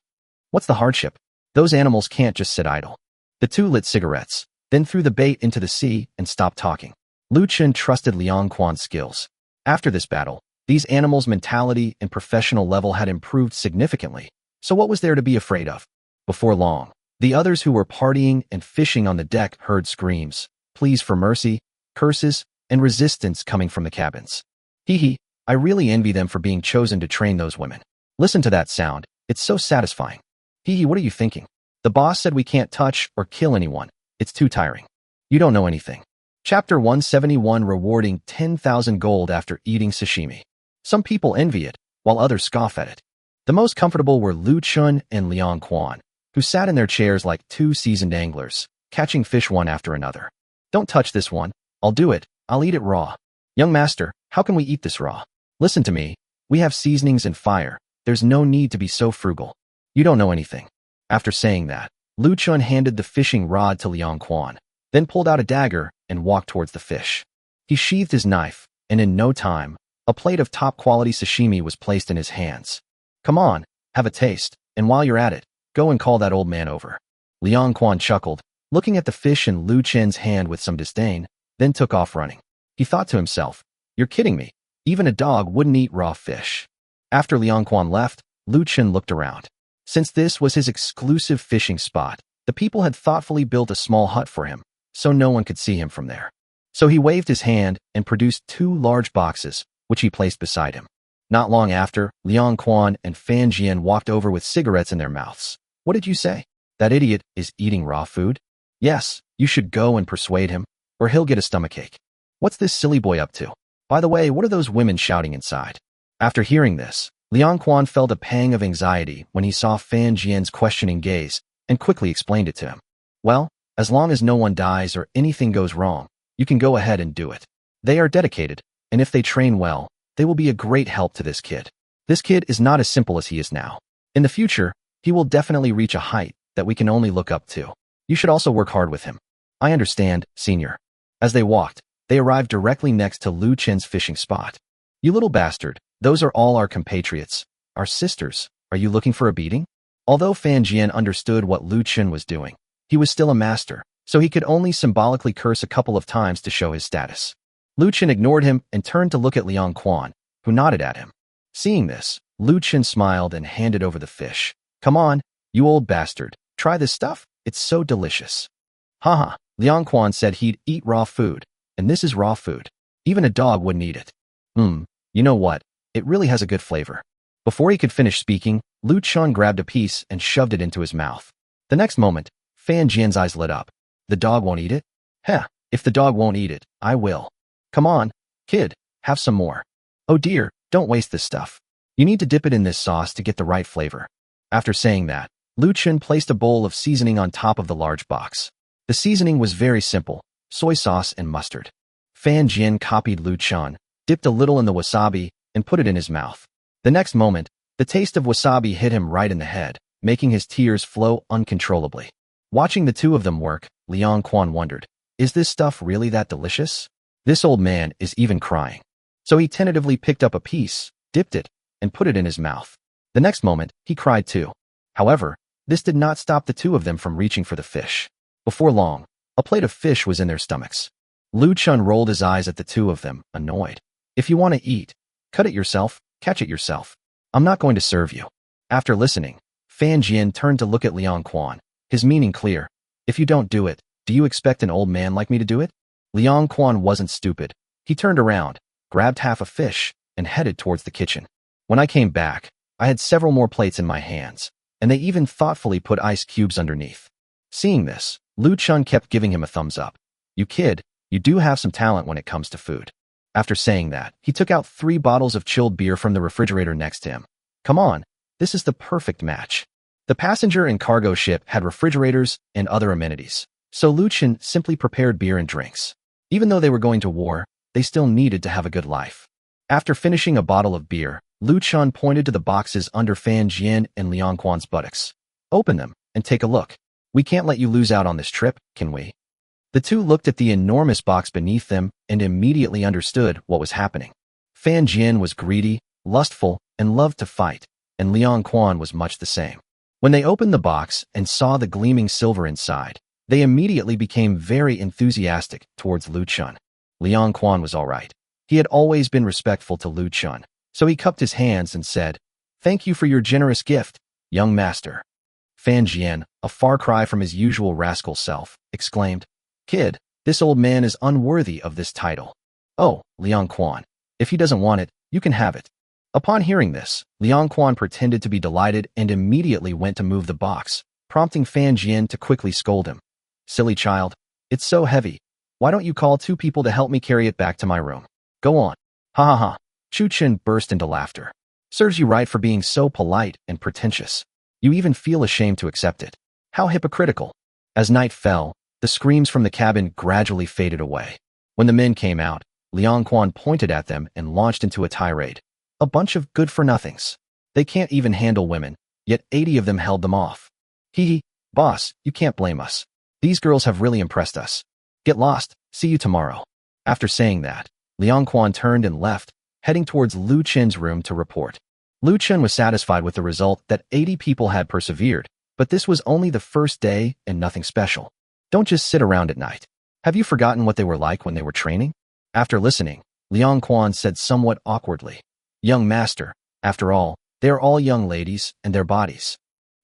What's the hardship? Those animals can't just sit idle. The two lit cigarettes, then threw the bait into the sea and stopped talking. Lu Chen trusted Liang Quan's skills. After this battle, these animals' mentality and professional level had improved significantly, so what was there to be afraid of? Before long, the others who were partying and fishing on the deck heard screams, pleas for mercy, curses, and resistance coming from the cabins. Hee, I really envy them for being chosen to train those women. Listen to that sound, it's so satisfying. Hee, what are you thinking? The boss said we can't touch or kill anyone. It's too tiring. You don't know anything. Chapter 171 Rewarding 10,000 gold after eating sashimi. Some people envy it, while others scoff at it. The most comfortable were Lu Chen and Liang Quan, who sat in their chairs like two seasoned anglers, catching fish one after another. Don't touch this one. I'll do it. I'll eat it raw. Young master, how can we eat this raw? Listen to me. We have seasonings and fire. There's no need to be so frugal. You don't know anything. After saying that, Lu Chen handed the fishing rod to Liang Quan, then pulled out a dagger and walked towards the fish. He sheathed his knife, and in no time, a plate of top-quality sashimi was placed in his hands. Come on, have a taste, and while you're at it, go and call that old man over. Liang Quan chuckled, looking at the fish in Lu Chen's hand with some disdain, then took off running. He thought to himself, you're kidding me. Even a dog wouldn't eat raw fish. After Liang Quan left, Lu Chen looked around. Since this was his exclusive fishing spot, the people had thoughtfully built a small hut for him, so no one could see him from there. So he waved his hand and produced 2 large boxes, which he placed beside him. Not long after, Liang Quan and Fan Jian walked over with cigarettes in their mouths. What did you say? That idiot is eating raw food? Yes, you should go and persuade him, or he'll get a stomachache. What's this silly boy up to? By the way, what are those women shouting inside? After hearing this, Liang Quan felt a pang of anxiety when he saw Fan Jian's questioning gaze and quickly explained it to him. Well, as long as no one dies or anything goes wrong, you can go ahead and do it. They are dedicated, and if they train well, they will be a great help to this kid. This kid is not as simple as he is now. In the future, he will definitely reach a height that we can only look up to. You should also work hard with him. I understand, senior. As they walked, they arrived directly next to Lu Chen's fishing spot. You little bastard, those are all our compatriots, our sisters. Are you looking for a beating? Although Fan Jian understood what Lu Chen was doing, he was still a master, so he could only symbolically curse a couple of times to show his status. Lu Chen ignored him and turned to look at Liang Quan, who nodded at him. Seeing this, Lu Chen smiled and handed over the fish. Come on, you old bastard, try this stuff, it's so delicious. Haha, Liang Quan said he'd eat raw food, and this is raw food. Even a dog wouldn't eat it. You know what? It really has a good flavor. Before he could finish speaking, Lu Chen grabbed a piece and shoved it into his mouth. The next moment, Fan Jian's eyes lit up. The dog won't eat it? Heh, if the dog won't eat it, I will. Come on, kid, have some more. Oh dear, don't waste this stuff. You need to dip it in this sauce to get the right flavor. After saying that, Lu Chen placed a bowl of seasoning on top of the large box. The seasoning was very simple, soy sauce and mustard. Fan Jian copied Lu Chen, dipped a little in the wasabi, and put it in his mouth. The next moment, the taste of wasabi hit him right in the head, making his tears flow uncontrollably. Watching the two of them work, Liang Quan wondered, is this stuff really that delicious? This old man is even crying. So he tentatively picked up a piece, dipped it, and put it in his mouth. The next moment, he cried too. However, this did not stop the two of them from reaching for the fish. Before long, a plate of fish was in their stomachs. Lu Chen rolled his eyes at the two of them, annoyed. If you want to eat, cut it yourself, catch it yourself. I'm not going to serve you. After listening, Fan Jian turned to look at Liang Quan, his meaning clear. If you don't do it, do you expect an old man like me to do it? Liang Quan wasn't stupid. He turned around, grabbed half a fish, and headed towards the kitchen. When I came back, I had several more plates in my hands, and they even thoughtfully put ice cubes underneath. Seeing this, Lu Chen kept giving him a thumbs up. You kid, you do have some talent when it comes to food. After saying that, he took out 3 bottles of chilled beer from the refrigerator next to him. Come on, this is the perfect match. The passenger and cargo ship had refrigerators and other amenities, so Lu Chen simply prepared beer and drinks. Even though they were going to war, they still needed to have a good life. After finishing a bottle of beer, Lu Chen pointed to the boxes under Fan Jian and Liang Quan's buttocks. Open them and take a look. We can't let you lose out on this trip, can we? The two looked at the enormous box beneath them and immediately understood what was happening. Fan Jian was greedy, lustful, and loved to fight, and Liang Quan was much the same. When they opened the box and saw the gleaming silver inside, they immediately became very enthusiastic towards Lu Chen. Liang Quan was all right. He had always been respectful to Lu Chen, so he cupped his hands and said, "Thank you for your generous gift, young master." Fan Jian, a far cry from his usual rascal self, exclaimed, "Kid, this old man is unworthy of this title." "Oh, Liang Quan, if he doesn't want it, you can have it." Upon hearing this, Liang Quan pretended to be delighted and immediately went to move the box, prompting Fan Jian to quickly scold him. "Silly child, it's so heavy. Why don't you call 2 people to help me carry it back to my room? Go on." Ha ha ha. Chu Chen burst into laughter. "Serves you right for being so polite and pretentious. You even feel ashamed to accept it. How hypocritical." As night fell, the screams from the cabin gradually faded away. When the men came out, Liang Quan pointed at them and launched into a tirade. A bunch of good-for-nothings. They can't even handle women, yet 80 of them held them off. Hee, boss, you can't blame us. These girls have really impressed us. Get lost, see you tomorrow. After saying that, Liang Quan turned and left, heading towards Lu Chen's room to report. Lu Chen was satisfied with the result that 80 people had persevered, but this was only the first day and nothing special. Don't just sit around at night. Have you forgotten what they were like when they were training? After listening, Liang Quan said somewhat awkwardly, "Young master, after all, they are all young ladies and their bodies."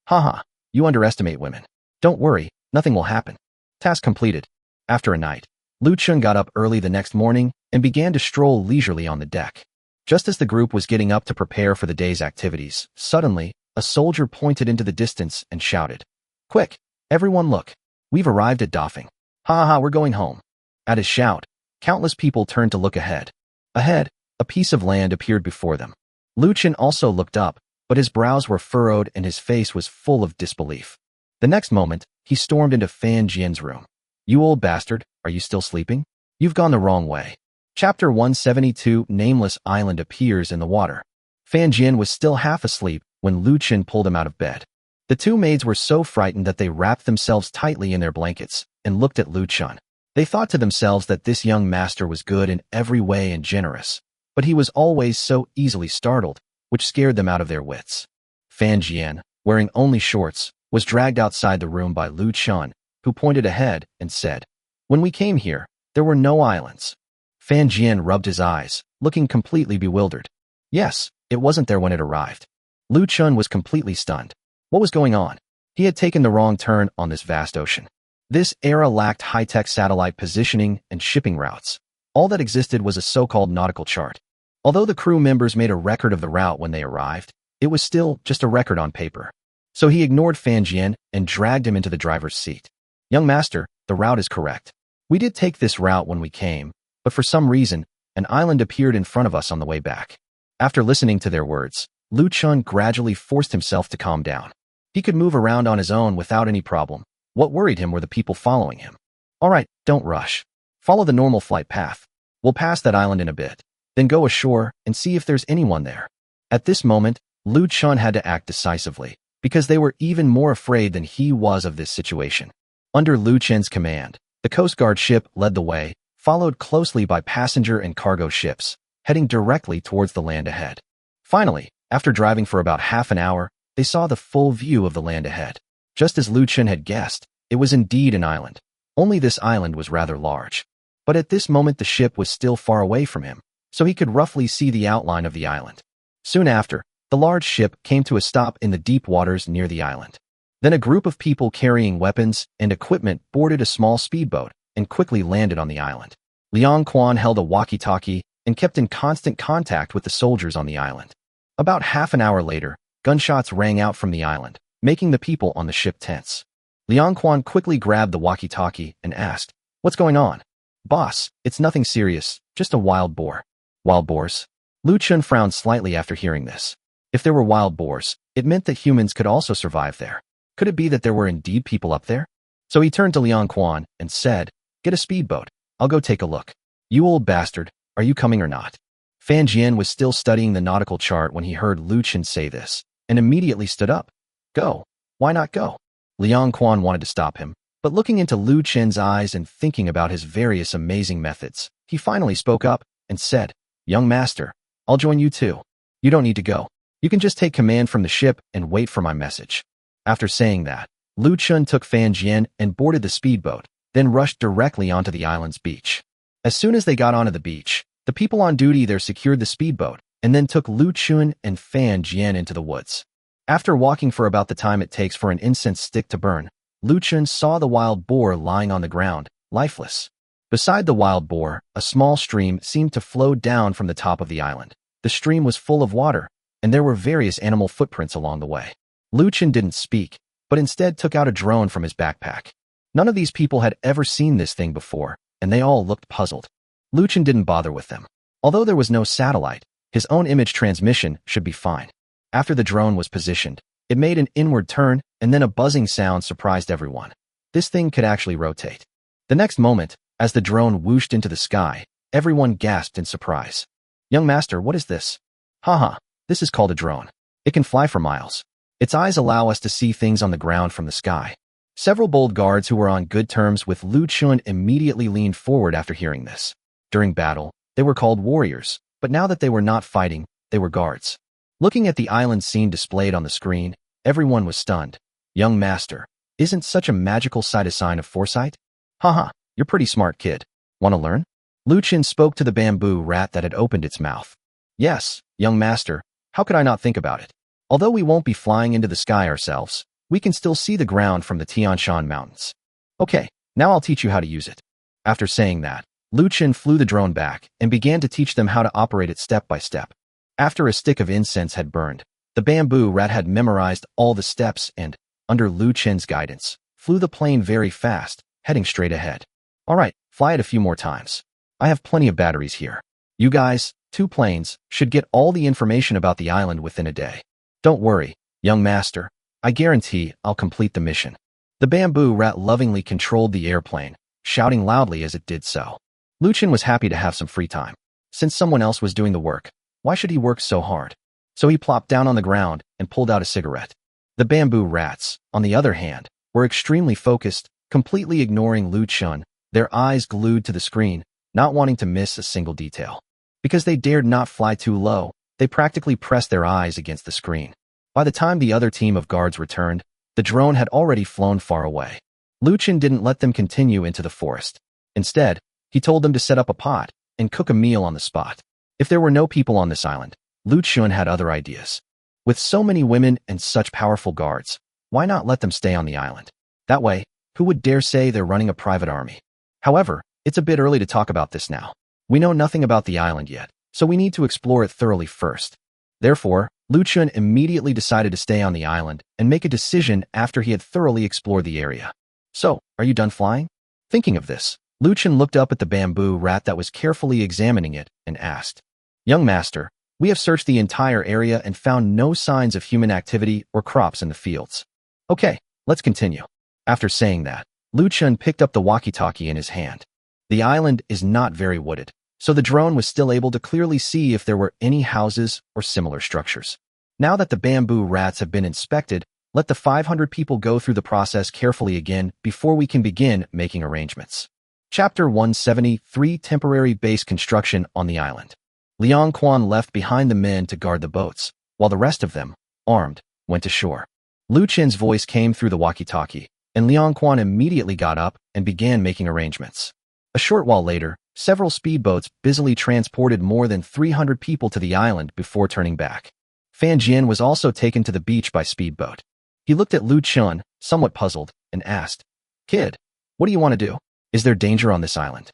Haha, you underestimate women. Don't worry, nothing will happen. Task completed. After a night, Lu Chen got up early the next morning and began to stroll leisurely on the deck. Just as the group was getting up to prepare for the day's activities, suddenly, a soldier pointed into the distance and shouted, "Quick, everyone look. We've arrived at Dafeng. Ha ha, we're going home." At his shout, countless people turned to look ahead. Ahead, a piece of land appeared before them. Lu Chen also looked up, but his brows were furrowed and his face was full of disbelief. The next moment, he stormed into Fan Jian's room. "You old bastard, are you still sleeping? You've gone the wrong way." Chapter 172, Nameless Island appears in the water. Fan Jian was still half asleep when Lu Chen pulled him out of bed. The 2 maids were so frightened that they wrapped themselves tightly in their blankets and looked at Lu Chen. They thought to themselves that this young master was good in every way and generous, but he was always so easily startled, which scared them out of their wits. Fan Jian, wearing only shorts, was dragged outside the room by Lu Chen, who pointed ahead and said, "When we came here, there were no islands." Fan Jian rubbed his eyes, looking completely bewildered. Yes, it wasn't there when it arrived. Lu Chen was completely stunned. What was going on? He had taken the wrong turn on this vast ocean. This era lacked high-tech satellite positioning and shipping routes. All that existed was a so-called nautical chart. Although the crew members made a record of the route when they arrived, it was still just a record on paper. So he ignored Fan Jian and dragged him into the driver's seat. Young master, the route is correct. We did take this route when we came, but for some reason, an island appeared in front of us on the way back. After listening to their words, Lu Chen gradually forced himself to calm down. He could move around on his own without any problem. What worried him were the people following him. All right, don't rush. Follow the normal flight path. We'll pass that island in a bit. Then go ashore and see if there's anyone there. At this moment, Lu Chen had to act decisively, because they were even more afraid than he was of this situation. Under Lu Chen's command, the Coast Guard ship led the way, followed closely by passenger and cargo ships, heading directly towards the land ahead. Finally, after driving for about half an hour, they saw the full view of the land ahead. Just as Lu Chen had guessed, it was indeed an island. Only this island was rather large. But at this moment the ship was still far away from him, so he could roughly see the outline of the island. Soon after, the large ship came to a stop in the deep waters near the island. Then a group of people carrying weapons and equipment boarded a small speedboat and quickly landed on the island. Liang Quan held a walkie-talkie and kept in constant contact with the soldiers on the island. About half an hour later, gunshots rang out from the island, making the people on the ship tense. Liang Quan quickly grabbed the walkie-talkie and asked, "What's going on?" "Boss, it's nothing serious, just a wild boar." Wild boars? Lu Chen frowned slightly after hearing this. If there were wild boars, it meant that humans could also survive there. Could it be that there were indeed people up there? So he turned to Liang Quan and said, "Get a speedboat. I'll go take a look." "You old bastard, are you coming or not?" Fan Jian was still studying the nautical chart when he heard Lu Chen say this, and immediately stood up. "Go. Why not go?" Liang Quan wanted to stop him, but looking into Lu Chen's eyes and thinking about his various amazing methods, he finally spoke up and said, "Young master, I'll join you too. You don't need to go. You can just take command from the ship and wait for my message." After saying that, Lu Chen took Fan Jian and boarded the speedboat, then rushed directly onto the island's beach. As soon as they got onto the beach, the people on duty there secured the speedboat and then took Lu Chen and Fan Jian into the woods. After walking for about the time it takes for an incense stick to burn, Lu Chen saw the wild boar lying on the ground, lifeless. Beside the wild boar, a small stream seemed to flow down from the top of the island. The stream was full of water, and there were various animal footprints along the way. Lu Chen didn't speak, but instead took out a drone from his backpack. None of these people had ever seen this thing before, and they all looked puzzled. Lu Chen didn't bother with them. Although there was no satellite, his own image transmission should be fine. After the drone was positioned, it made an inward turn, and then a buzzing sound surprised everyone. This thing could actually rotate. The next moment, as the drone whooshed into the sky, everyone gasped in surprise. "Young master, what is this?" "Haha, this is called a drone. It can fly for miles. Its eyes allow us to see things on the ground from the sky." Several bold guards who were on good terms with Lu Chen immediately leaned forward after hearing this. During battle, they were called warriors, but now that they were not fighting, they were guards. Looking at the island scene displayed on the screen, everyone was stunned. "Young master, isn't such a magical sight a sign of foresight?" "Haha, you're pretty smart, kid. Want to learn?" Lu Chen spoke to the bamboo rat that had opened its mouth. "Yes, young master, how could I not think about it? Although we won't be flying into the sky ourselves, we can still see the ground from the Tianshan Mountains. Okay, now I'll teach you how to use it." After saying that, Lu Chen flew the drone back and began to teach them how to operate it step by step. After a stick of incense had burned, the bamboo rat had memorized all the steps and, under Lu Chen's guidance, flew the plane very fast, heading straight ahead. "All right, fly it a few more times. I have plenty of batteries here. You guys, 2 planes, should get all the information about the island within a day. Don't worry, young master. I guarantee I'll complete the mission." The bamboo rat lovingly controlled the airplane, shouting loudly as it did so. Lu Chen was happy to have some free time. Since someone else was doing the work, why should he work so hard? So he plopped down on the ground and pulled out a cigarette. The bamboo rats, on the other hand, were extremely focused, completely ignoring Lu Chen, their eyes glued to the screen, not wanting to miss a single detail. Because they dared not fly too low, they practically pressed their eyes against the screen. By the time the other team of guards returned, the drone had already flown far away. Lu Chen didn't let them continue into the forest. Instead, he told them to set up a pot and cook a meal on the spot. If there were no people on this island, Lu Chen had other ideas. With so many women and such powerful guards, why not let them stay on the island? That way, who would dare say they're running a private army? However, it's a bit early to talk about this now. We know nothing about the island yet, so we need to explore it thoroughly first. Therefore, Lu Chen immediately decided to stay on the island and make a decision after he had thoroughly explored the area. So, are you done flying? Thinking of this, Lu Chen looked up at the bamboo rat that was carefully examining it and asked, "Young master, we have searched the entire area and found no signs of human activity or crops in the fields. Okay, let's continue." After saying that, Lu Chen picked up the walkie-talkie in his hand. The island is not very wooded, so the drone was still able to clearly see if there were any houses or similar structures. Now that the bamboo rats have been inspected, let the 500 people go through the process carefully again before we can begin making arrangements. Chapter 173: Temporary Base Construction on the Island. Liang Quan left behind the men to guard the boats, while the rest of them, armed, went ashore. Lu Chen's voice came through the walkie-talkie, and Liang Quan immediately got up and began making arrangements. A short while later, several speedboats busily transported more than 300 people to the island before turning back. Fan Jian was also taken to the beach by speedboat. He looked at Lu Chen, somewhat puzzled, and asked, "Kid, what do you want to do? Is there danger on this island?"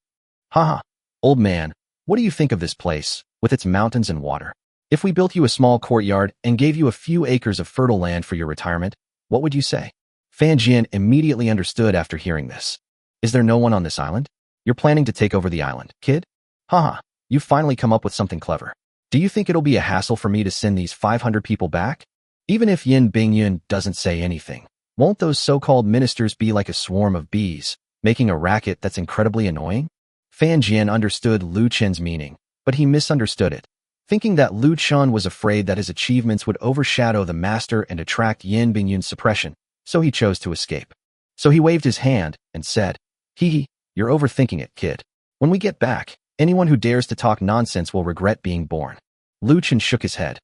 "Haha, old man, what do you think of this place, with its mountains and water? If we built you a small courtyard and gave you a few acres of fertile land for your retirement, what would you say?" Fan Jian immediately understood after hearing this. "Is there no one on this island? You're planning to take over the island, kid? Haha, you've finally come up with something clever. Do you think it'll be a hassle for me to send these 500 people back? Even if Yin Bingyun doesn't say anything, won't those so-called ministers be like a swarm of bees, making a racket that's incredibly annoying?" Fan Jian understood Lu Chen's meaning, but he misunderstood it, thinking that Lu Chen was afraid that his achievements would overshadow the master and attract Yin Bingyun's suppression, so he chose to escape. So he waved his hand and said, "Hee, you're overthinking it, kid. When we get back, anyone who dares to talk nonsense will regret being born." Lu Chen shook his head.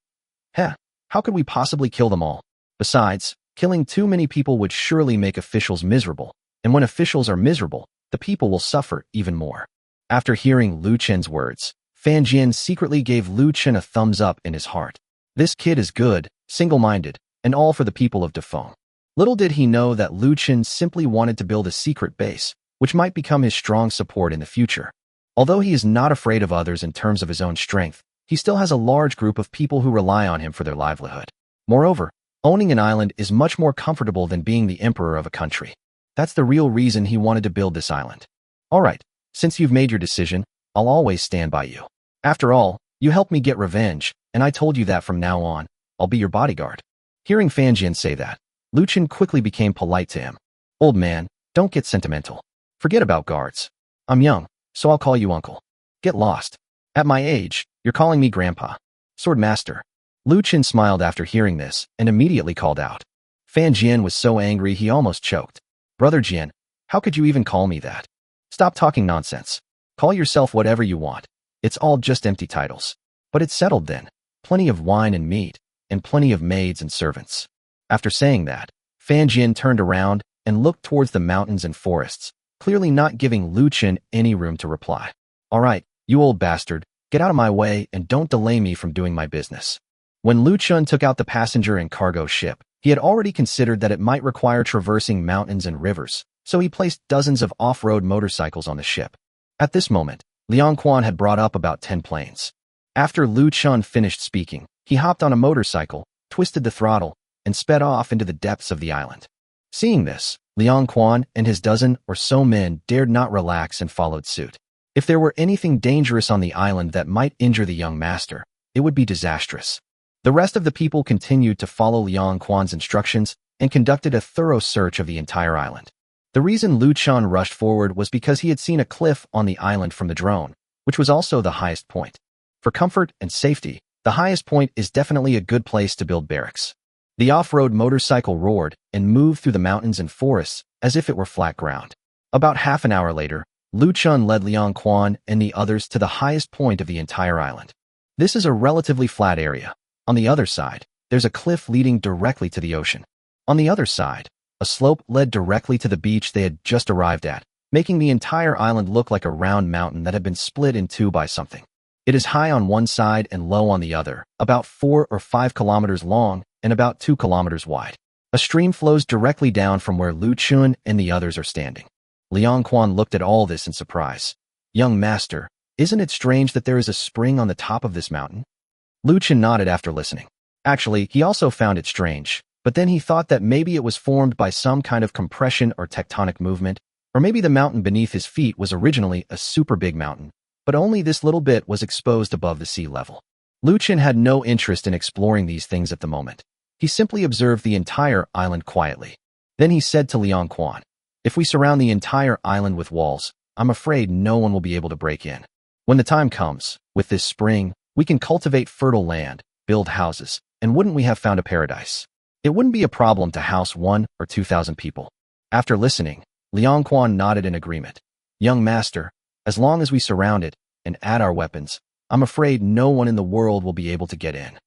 "Heh, how could we possibly kill them all? Besides, killing too many people would surely make officials miserable, and when officials are miserable, the people will suffer even more." After hearing Lu Chen's words, Fan Jian secretly gave Lu Chen a thumbs up in his heart. This kid is good, single-minded, and all for the people of Defeng. Little did he know that Lu Chen simply wanted to build a secret base, which might become his strong support in the future. Although he is not afraid of others in terms of his own strength, he still has a large group of people who rely on him for their livelihood. Moreover, owning an island is much more comfortable than being the emperor of a country. That's the real reason he wanted to build this island. Alright, since you've made your decision, I'll always stand by you. After all, you helped me get revenge, and I told you that from now on, I'll be your bodyguard. Hearing Fan Jian say that, Lu Chen quickly became polite to him. "Old man, don't get sentimental. Forget about guards. I'm young, so I'll call you uncle. Get lost. At my age, you're calling me grandpa. Sword master." Lu Chen smiled after hearing this and immediately called out. Fan Jian was so angry he almost choked. "Brother Jian, how could you even call me that? Stop talking nonsense. Call yourself whatever you want. It's all just empty titles. But it's settled then. Plenty of wine and meat, and plenty of maids and servants." After saying that, Fan Jian turned around and looked towards the mountains and forests, clearly not giving Lu Chen any room to reply. "Alright, you old bastard, get out of my way and don't delay me from doing my business." When Lu Chen took out the passenger and cargo ship, he had already considered that it might require traversing mountains and rivers, so he placed dozens of off-road motorcycles on the ship. At this moment, Liang Quan had brought up about 10 planes. After Lu Chen finished speaking, he hopped on a motorcycle, twisted the throttle, and sped off into the depths of the island. Seeing this, Liang Quan and his dozen or so men dared not relax and followed suit. If there were anything dangerous on the island that might injure the young master, it would be disastrous. The rest of the people continued to follow Liang Quan's instructions and conducted a thorough search of the entire island. The reason Lu Chen rushed forward was because he had seen a cliff on the island from the drone, which was also the highest point. For comfort and safety, the highest point is definitely a good place to build barracks. The off-road motorcycle roared and moved through the mountains and forests as if it were flat ground. About half an hour later, Lu Chen led Liang Quan and the others to the highest point of the entire island. This is a relatively flat area. On the other side, there's a cliff leading directly to the ocean. On the other side, a slope led directly to the beach they had just arrived at, making the entire island look like a round mountain that had been split in two by something. It is high on one side and low on the other, about 4 or 5 kilometers long and about 2 kilometers wide. A stream flows directly down from where Lu Chen and the others are standing. Liang Quan looked at all this in surprise. "Young master, Isn't it strange that there is a spring on the top of this mountain? Lu Chen nodded after listening. Actually, he also found it strange, but then he thought that maybe it was formed by some kind of compression or tectonic movement, or maybe the mountain beneath his feet was originally a super big mountain, but only this little bit was exposed above the sea level. Lu Chen had no interest in exploring these things at the moment. He simply observed the entire island quietly. Then he said to Liang Quan, "If we surround the entire island with walls, I'm afraid no one will be able to break in. When the time comes, with this spring, we can cultivate fertile land, build houses, and wouldn't we have found a paradise? It wouldn't be a problem to house 1 or 2,000 people." After listening, Liang Quan nodded in agreement. "Young master, as long as we surround it and add our weapons, I'm afraid no one in the world will be able to get in."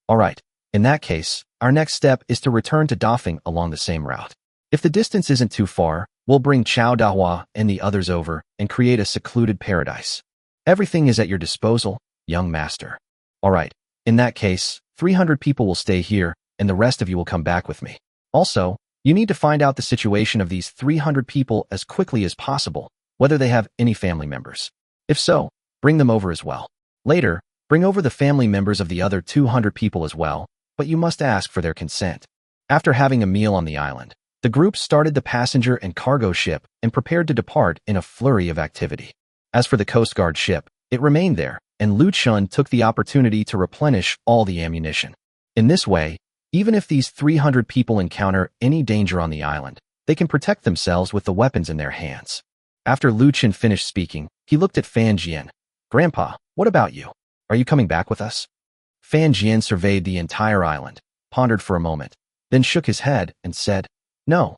All right, in that case, our next step is to return to Dafeng along the same route. If the distance isn't too far, we'll bring Chao Dahua and the others over and create a secluded paradise. Everything is at your disposal, young master. All right, in that case, 300 people will stay here, and the rest of you will come back with me. Also, you need to find out the situation of these 300 people as quickly as possible, whether they have any family members. If so, bring them over as well. Later, bring over the family members of the other 200 people as well, but you must ask for their consent. After having a meal on the island, the group started the passenger and cargo ship and prepared to depart in a flurry of activity. As for the Coast Guard ship, it remained there, and Lu Chen took the opportunity to replenish all the ammunition. In this way, even if these 300 people encounter any danger on the island, they can protect themselves with the weapons in their hands. After Lu Chen finished speaking, he looked at Fan Jian. "Grandpa, what about you? Are you coming back with us?" Fan Jian surveyed the entire island, pondered for a moment, then shook his head and said, No,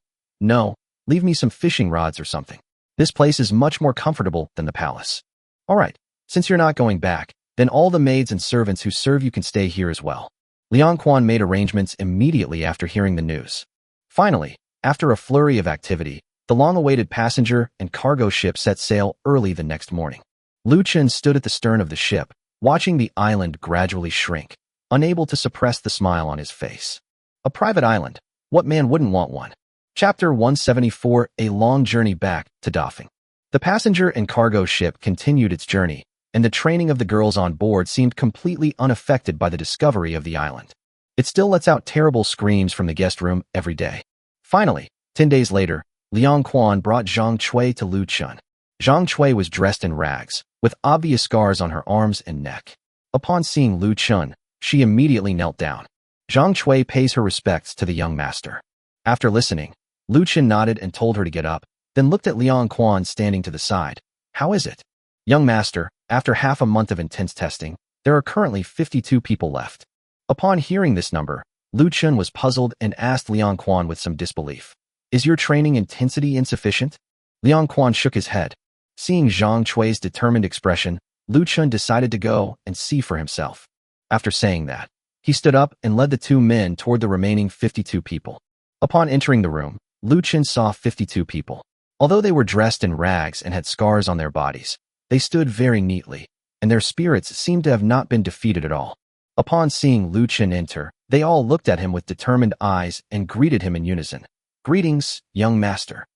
leave me some fishing rods or something. This place is much more comfortable than the palace." "All right, since you're not going back, then all the maids and servants who serve you can stay here as well." Liang Quan made arrangements immediately after hearing the news. Finally, after a flurry of activity, the long-awaited passenger and cargo ship set sail early the next morning. Lu Chen stood at the stern of the ship, watching the island gradually shrink, unable to suppress the smile on his face. A private island. What man wouldn't want one? Chapter 174, A Long Journey Back to Dafeng. The passenger and cargo ship continued its journey, and the training of the girls on board seemed completely unaffected by the discovery of the island. It still lets out terrible screams from the guest room every day. Finally, 10 days later, Liang Quan brought Zhang Chui to Lu Chen. Zhang Chui was dressed in rags, with obvious scars on her arms and neck. Upon seeing Lu Chen, she immediately knelt down. Zhang Chui pays her respects to the young master. After listening, Lu Chen nodded and told her to get up, then looked at Liang Quan standing to the side. "How is it?" "Young master, after half a month of intense testing, there are currently 52 people left." Upon hearing this number, Lu Chen was puzzled and asked Liang Quan with some disbelief, "Is your training intensity insufficient?" Liang Quan shook his head. Seeing Zhang Chui's determined expression, Lu Chen decided to go and see for himself. After saying that, he stood up and led the two men toward the remaining 52 people. Upon entering the room, Lu Chen saw 52 people. Although they were dressed in rags and had scars on their bodies, they stood very neatly, and their spirits seemed to have not been defeated at all. Upon seeing Lu Chen enter, they all looked at him with determined eyes and greeted him in unison. "Greetings, young master."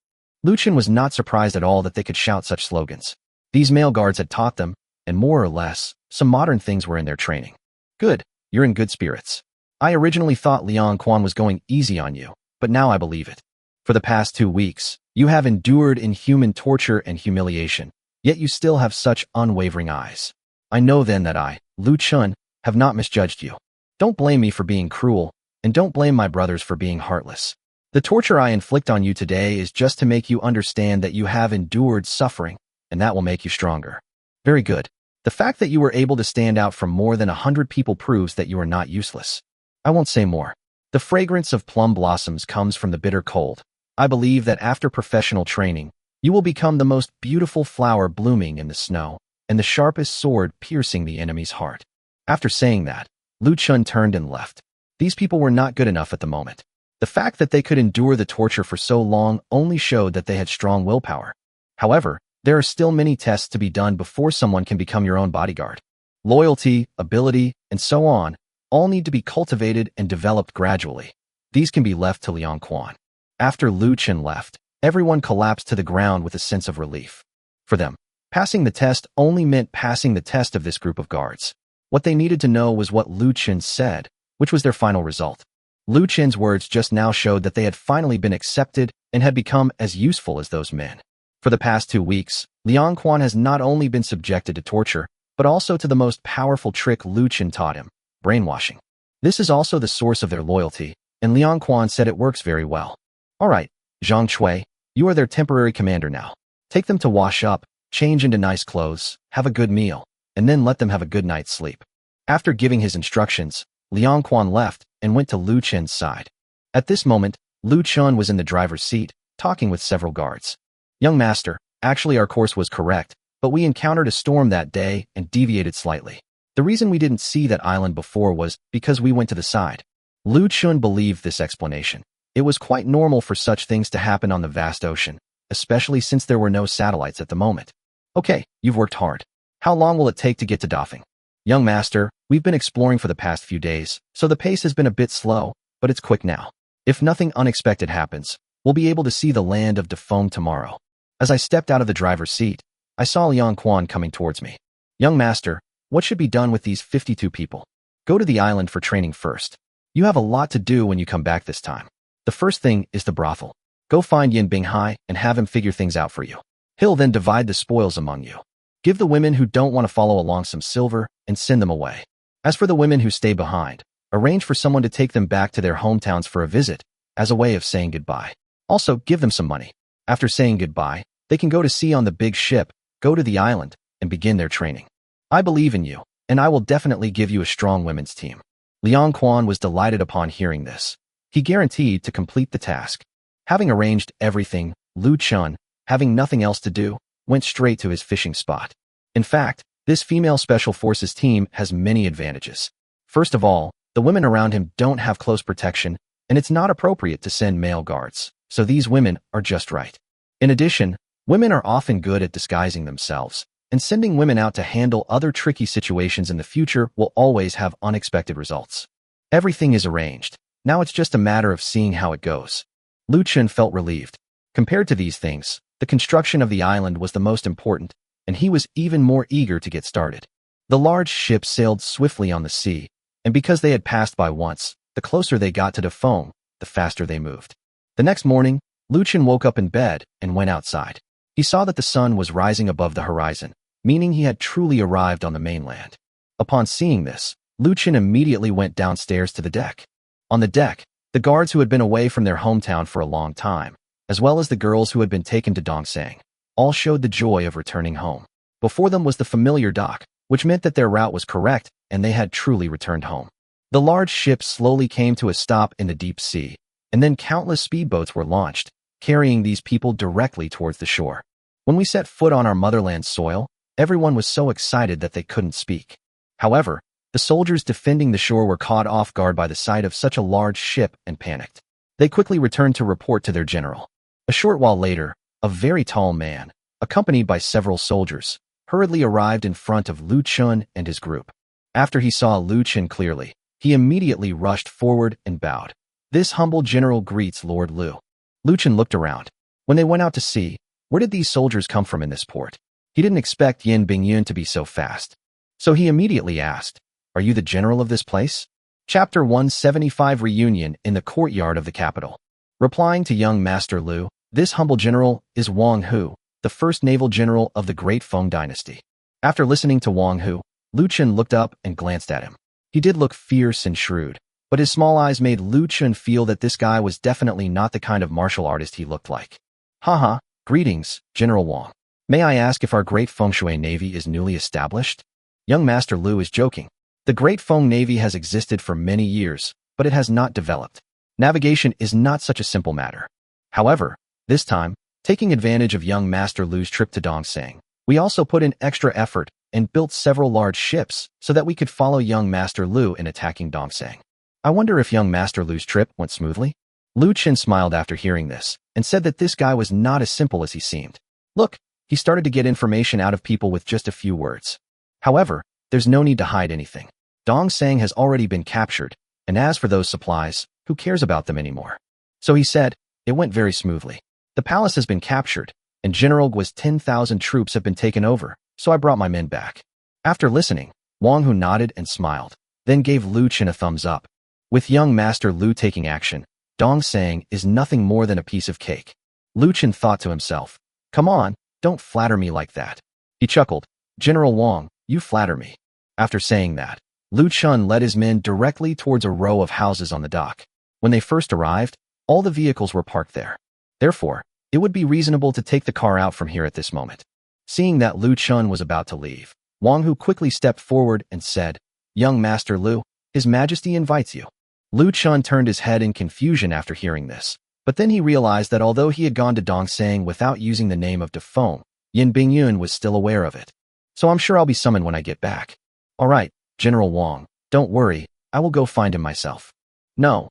Lu Chen was not surprised at all that they could shout such slogans. These male guards had taught them, and more or less, some modern things were in their training. "Good, you're in good spirits. I originally thought Liang Quan was going easy on you, but now I believe it. For the past 2 weeks, you have endured inhuman torture and humiliation, yet you still have such unwavering eyes. I know then that I, Lu Chen, have not misjudged you. Don't blame me for being cruel, and don't blame my brothers for being heartless. The torture I inflict on you today is just to make you understand that you have endured suffering, and that will make you stronger. Very good. The fact that you were able to stand out from more than 100 people proves that you are not useless. I won't say more. The fragrance of plum blossoms comes from the bitter cold. I believe that after professional training, you will become the most beautiful flower blooming in the snow, and the sharpest sword piercing the enemy's heart." After saying that, Lu Chen turned and left. These people were not good enough at the moment. The fact that they could endure the torture for so long only showed that they had strong willpower. However, there are still many tests to be done before someone can become your own bodyguard. Loyalty, ability, and so on all need to be cultivated and developed gradually. These can be left to Liang Quan. After Lu Chen left, everyone collapsed to the ground with a sense of relief. For them, Passing the test only meant passing the test of this group of guards. What they needed to know was what Lu Chen said, which was their final result. Lu Chen's words just now showed that they had finally been accepted and had become as useful as those men. For the past 2 weeks, Liang Quan has not only been subjected to torture, but also to the most powerful trick Lu Chen taught him, brainwashing. This is also the source of their loyalty, and Liang Quan said it works very well. All right, Zhang Chui, you are their temporary commander now. Take them to wash up, change into nice clothes, have a good meal, and then let them have a good night's sleep. After giving his instructions, Liang Quan left and went to Lu Chen's side. At this moment, Lu Chen was in the driver's seat, talking with several guards. Young master, actually our course was correct, but we encountered a storm that day and deviated slightly. The reason we didn't see that island before was because we went to the side. Lu Chen believed this explanation. It was quite normal for such things to happen on the vast ocean, especially since there were no satellites at the moment. Okay, you've worked hard. How long will it take to get to Dafeng? Young master, we've been exploring for the past few days, so the pace has been a bit slow, but it's quick now. If nothing unexpected happens, we'll be able to see the land of Dafeng tomorrow. As I stepped out of the driver's seat, I saw Liang Quan coming towards me. Young master, what should be done with these 52 people? Go to the island for training first. You have a lot to do when you come back this time. The first thing is the brothel. Go find Yin Binghai and have him figure things out for you. He'll then divide the spoils among you. Give the women who don't want to follow along some silver and send them away. As for the women who stay behind, arrange for someone to take them back to their hometowns for a visit, as a way of saying goodbye. Also, give them some money. After saying goodbye, they can go to sea on the big ship, go to the island, and begin their training. I believe in you, and I will definitely give you a strong women's team. Liang Quan was delighted upon hearing this. He guaranteed to complete the task. Having arranged everything, Lu Chen, having nothing else to do, went straight to his fishing spot. In fact, this female special forces team has many advantages. First of all, the women around him don't have close protection, and it's not appropriate to send male guards, so these women are just right. In addition, women are often good at disguising themselves, and sending women out to handle other tricky situations in the future will always have unexpected results. Everything is arranged. Now it's just a matter of seeing how it goes. Lu Chen felt relieved. Compared to these things, the construction of the island was the most important, and he was even more eager to get started. The large ship sailed swiftly on the sea, and because they had passed by once, the closer they got to Dafeng, the faster they moved. The next morning, Lu Chen woke up in bed and went outside. He saw that the sun was rising above the horizon, meaning he had truly arrived on the mainland. Upon seeing this, Lu Chen immediately went downstairs to the deck. On the deck, the guards who had been away from their hometown for a long time, as well as the girls who had been taken to Dongsang, all showed the joy of returning home. Before them was the familiar dock, which meant that their route was correct and they had truly returned home. The large ship slowly came to a stop in the deep sea, and then countless speedboats were launched, carrying these people directly towards the shore. When we set foot on our motherland's soil, everyone was so excited that they couldn't speak. However, the soldiers defending the shore were caught off guard by the sight of such a large ship and panicked. They quickly returned to report to their general. A short while later, a very tall man, accompanied by several soldiers, hurriedly arrived in front of Lu Chen and his group. After he saw Lu Chen clearly, he immediately rushed forward and bowed. This humble general greets Lord Lu. Lu Chen looked around. When they went out to sea, where did these soldiers come from in this port? He didn't expect Yin Bingyun to be so fast. So he immediately asked, "Are you the general of this place?" Chapter 175 Reunion in the courtyard of the capital. Replying to young Master Lu, this humble general is Wang Hu, the first naval general of the Great Feng dynasty. After listening to Wang Hu, Lu Chen looked up and glanced at him. He did look fierce and shrewd, but his small eyes made Lu Chen feel that this guy was definitely not the kind of martial artist he looked like. Haha, greetings, General Wang. May I ask if our Great Feng Shui Navy is newly established? Young Master Lu is joking. The Great Feng Navy has existed for many years, but it has not developed. Navigation is not such a simple matter. However, this time, taking advantage of young Master Lu's trip to Dongsang, we also put in extra effort and built several large ships so that we could follow young Master Lu in attacking Dongsang. I wonder if young Master Lu's trip went smoothly? Lu Chen smiled after hearing this and said that this guy was not as simple as he seemed. Look, he started to get information out of people with just a few words. However, there's no need to hide anything. Dongsang has already been captured, and as for those supplies, who cares about them anymore? So he said, it went very smoothly. The palace has been captured, and General Guo's 10,000 troops have been taken over, so I brought my men back. After listening, Wang Hu nodded and smiled, then gave Lu Chen a thumbs up. With young Master Lu taking action, Dongsang is nothing more than a piece of cake. Lu Chen thought to himself, come on, don't flatter me like that. He chuckled, General Wang, you flatter me. After saying that, Lu Chen led his men directly towards a row of houses on the dock. When they first arrived, all the vehicles were parked there. Therefore, it would be reasonable to take the car out from here at this moment. Seeing that Lu Chen was about to leave, Wang Hu quickly stepped forward and said, young Master Lu, His Majesty invites you. Lu Chen turned his head in confusion after hearing this, but then he realized that although he had gone to Dongsang without using the name of Defeng, Yin Bingyun was still aware of it. So I'm sure I'll be summoned when I get back. All right, General Wang, don't worry, I will go find him myself. No,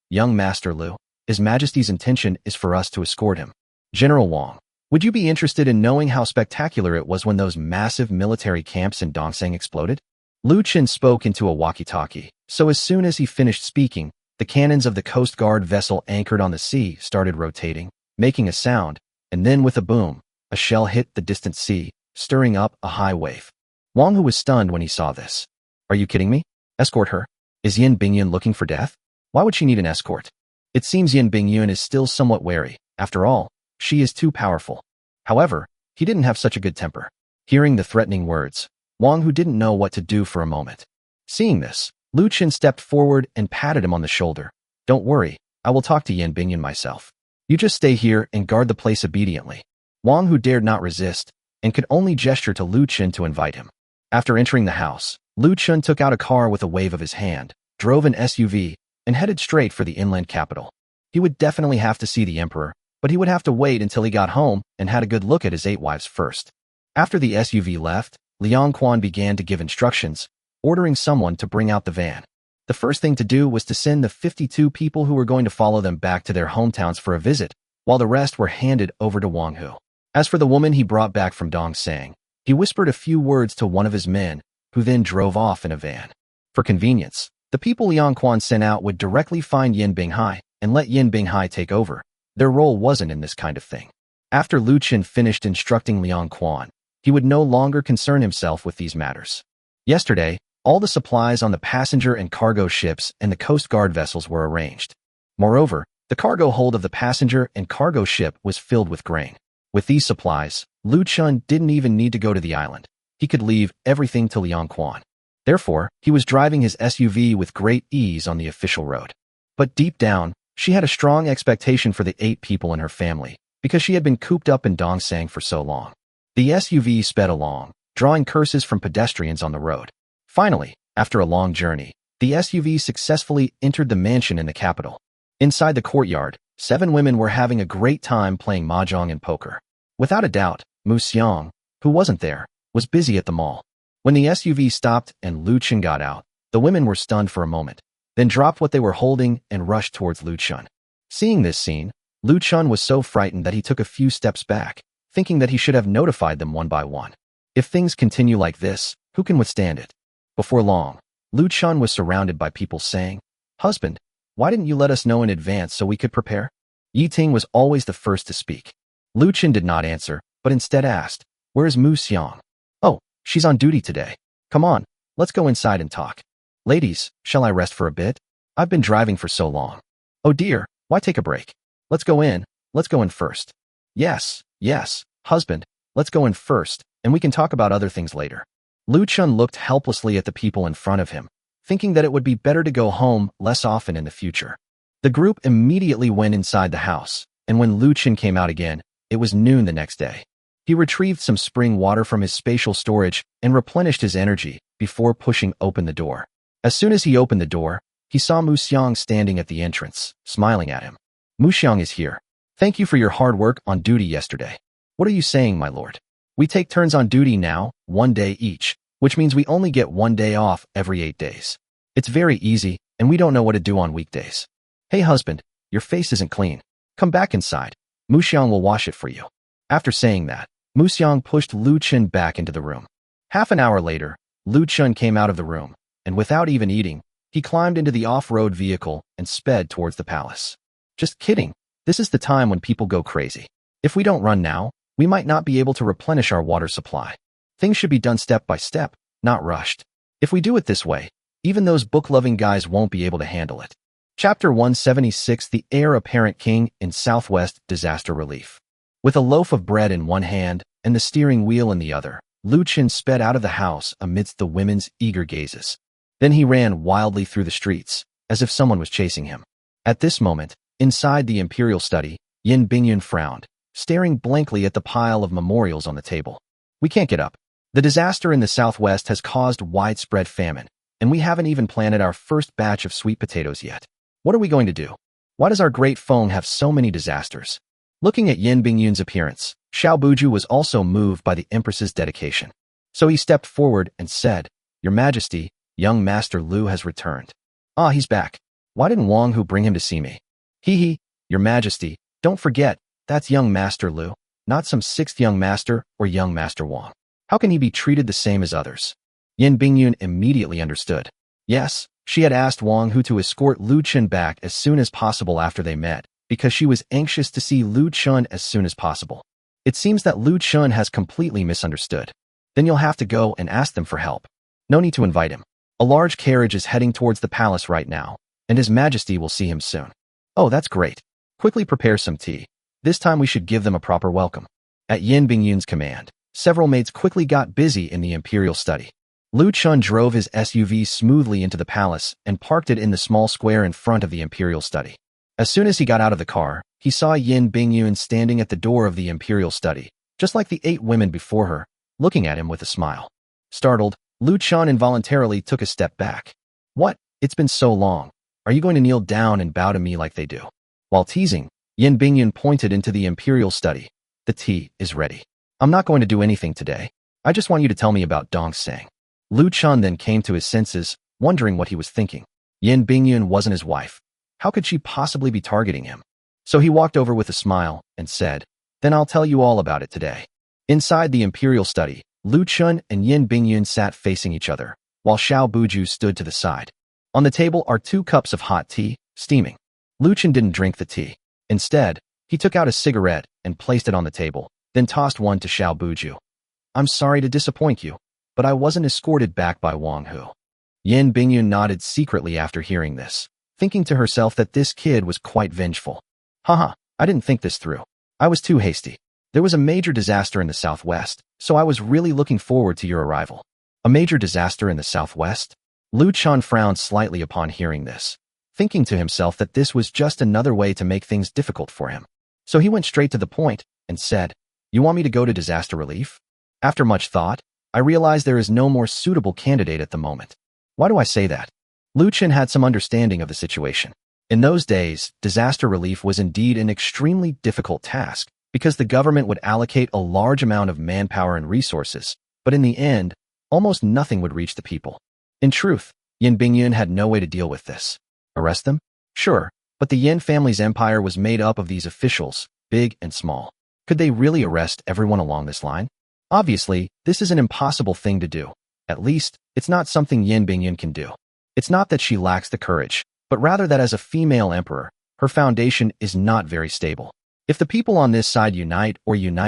young Master Lu, His Majesty's intention is for us to escort him. General Wang, would you be interested in knowing how spectacular it was when those massive military camps in Dongsang exploded? Lu Chen spoke into a walkie-talkie, so as soon as he finished speaking, the cannons of the Coast Guard vessel anchored on the sea started rotating, making a sound, and then with a boom, a shell hit the distant sea, stirring up a high wave. Wang Hu was stunned when he saw this. Are you kidding me? Escort her? Is Yin Bingyun looking for death? Why would she need an escort? It seems Yin Bingyun is still somewhat wary. After all, she is too powerful. However, he didn't have such a good temper. Hearing the threatening words, Wang Hu didn't know what to do for a moment. Seeing this, Lu Chen stepped forward and patted him on the shoulder. Don't worry, I will talk to Yin Bingyun myself. You just stay here and guard the place obediently. Wang Hu dared not resist, and could only gesture to Lu Chen to invite him. After entering the house, Lu Chen took out a car with a wave of his hand, drove an SUV, and headed straight for the inland capital. He would definitely have to see the emperor, but he would have to wait until he got home and had a good look at his 8 wives first. After the SUV left, Liang Quan began to give instructions, ordering someone to bring out the van. The first thing to do was to send the 52 people who were going to follow them back to their hometowns for a visit, while the rest were handed over to Wang Hu. As for the woman he brought back from Dongsang, he whispered a few words to one of his men, who then drove off in a van. For convenience, the people Liang Quan sent out would directly find Yin Binghai and let Yin Binghai take over. Their role wasn't in this kind of thing. After Lu Chen finished instructing Liang Quan, he would no longer concern himself with these matters. Yesterday, all the supplies on the passenger and cargo ships and the Coast Guard vessels were arranged. Moreover, the cargo hold of the passenger and cargo ship was filled with grain. With these supplies, Lu Chen didn't even need to go to the island. He could leave everything to Liang Quan. Therefore, he was driving his SUV with great ease on the official road. But deep down, she had a strong expectation for the 8 people in her family, because she had been cooped up in Dongsang for so long. The SUV sped along, drawing curses from pedestrians on the road. Finally, after a long journey, the SUV successfully entered the mansion in the capital. Inside the courtyard, 7 women were having a great time playing mahjong and poker. Without a doubt, Mu Xiang, who wasn't there, was busy at the mall. When the SUV stopped and Lu Chen got out, the women were stunned for a moment, then dropped what they were holding and rushed towards Lu Chen. Seeing this scene, Lu Chen was so frightened that he took a few steps back, thinking that he should have notified them one by one. If things continue like this, who can withstand it? Before long, Lu Chen was surrounded by people saying, "Husband, why didn't you let us know in advance so we could prepare?" Yi Ting was always the first to speak. Lu Chen did not answer, but instead asked, "Where is Mu Xiang?" "Oh, she's on duty today. Come on, let's go inside and talk." "Ladies, shall I rest for a bit? I've been driving for so long." "Oh dear, why take a break? Let's go in first." Yes, husband, let's go in first, and we can talk about other things later." Lu Chen looked helplessly at the people in front of him, thinking that it would be better to go home less often in the future. The group immediately went inside the house, and when Lu Chen came out again, it was noon the next day. He retrieved some spring water from his spatial storage and replenished his energy before pushing open the door. As soon as he opened the door, he saw Mu Xiang standing at the entrance, smiling at him. "Mu Xiang is here. Thank you for your hard work on duty yesterday." "What are you saying, my lord? We take turns on duty now, 1 day each, which means we only get 1 day off every 8 days. It's very easy, and we don't know what to do on weekdays." "Hey husband, your face isn't clean. Come back inside. Mu Xiang will wash it for you." After saying that, Mu Xiang pushed Lu Chen back into the room. Half an hour later, Lu Chen came out of the room, and without even eating, he climbed into the off-road vehicle and sped towards the palace. Just kidding. This is the time when people go crazy. If we don't run now, we might not be able to replenish our water supply. Things should be done step by step, not rushed. If we do it this way, even those book-loving guys won't be able to handle it. Chapter 176: The Heir Apparent King in Southwest Disaster Relief. With a loaf of bread in one hand and the steering wheel in the other, Lu Chen sped out of the house amidst the women's eager gazes. Then he ran wildly through the streets, as if someone was chasing him. At this moment, inside the imperial study, Yin Bingyun frowned, staring blankly at the pile of memorials on the table. We can't get up. The disaster in the southwest has caused widespread famine, and we haven't even planted our first batch of sweet potatoes yet. What are we going to do? Why does our great Feng have so many disasters? Looking at Yin Bingyun's appearance, Xiao Buju was also moved by the Empress's dedication. So he stepped forward and said, "Your Majesty, young Master Lu has returned." "Ah, he's back. Why didn't Wang Hu bring him to see me?" "Hee, Your Majesty, don't forget, that's young Master Lu, not some sixth young master or young Master Wang. How can he be treated the same as others?" Yin Bingyun immediately understood. Yes, she had asked Wang Hu to escort Lu Chen back as soon as possible after they met, because she was anxious to see Lu Chen as soon as possible. It seems that Lu Chen has completely misunderstood. Then you'll have to go and ask them for help. No need to invite him. A large carriage is heading towards the palace right now, and His Majesty will see him soon. Oh, that's great. Quickly prepare some tea. This time we should give them a proper welcome. At Yin Bingyun's command, several maids quickly got busy in the imperial study. Lu Chen drove his SUV smoothly into the palace and parked it in the small square in front of the imperial study. As soon as he got out of the car, he saw Yin Bingyun standing at the door of the imperial study, just like the 8 women before her, looking at him with a smile. Startled, Lu Chen involuntarily took a step back. "What? It's been so long. Are you going to kneel down and bow to me like they do?" While teasing, Yin Bingyun pointed into the imperial study. "The tea is ready. I'm not going to do anything today. I just want you to tell me about Dong Sang." Lu Chen then came to his senses, wondering what he was thinking. Yin Bingyun wasn't his wife. How could she possibly be targeting him? So he walked over with a smile and said, "Then I'll tell you all about it today." Inside the imperial study, Lu Chen and Yin Bingyun sat facing each other, while Xiao Buju stood to the side. On the table are 2 cups of hot tea, steaming. Lu Chen didn't drink the tea. Instead, he took out a cigarette and placed it on the table, then tossed one to Xiao Buju. "I'm sorry to disappoint you, but I wasn't escorted back by Wang Hu." Yin Bingyun nodded secretly after hearing this, thinking to herself that this kid was quite vengeful. Haha, I didn't think this through. I was too hasty. There was a major disaster in the southwest, so I was really looking forward to your arrival. A major disaster in the southwest? Lu Chen frowned slightly upon hearing this, thinking to himself that this was just another way to make things difficult for him. So he went straight to the point and said, "You want me to go to disaster relief?" After much thought, I realize there is no more suitable candidate at the moment. Why do I say that? Lu Chen had some understanding of the situation. In those days, disaster relief was indeed an extremely difficult task, because the government would allocate a large amount of manpower and resources, but in the end, almost nothing would reach the people. In truth, Yin Bingyun had no way to deal with this. Arrest them? Sure, but the Yin family's empire was made up of these officials, big and small. Could they really arrest everyone along this line? Obviously, this is an impossible thing to do. At least, it's not something Yin Bingyun can do. It's not that she lacks the courage, but rather that as a female emperor, her foundation is not very stable. If the people on this side unite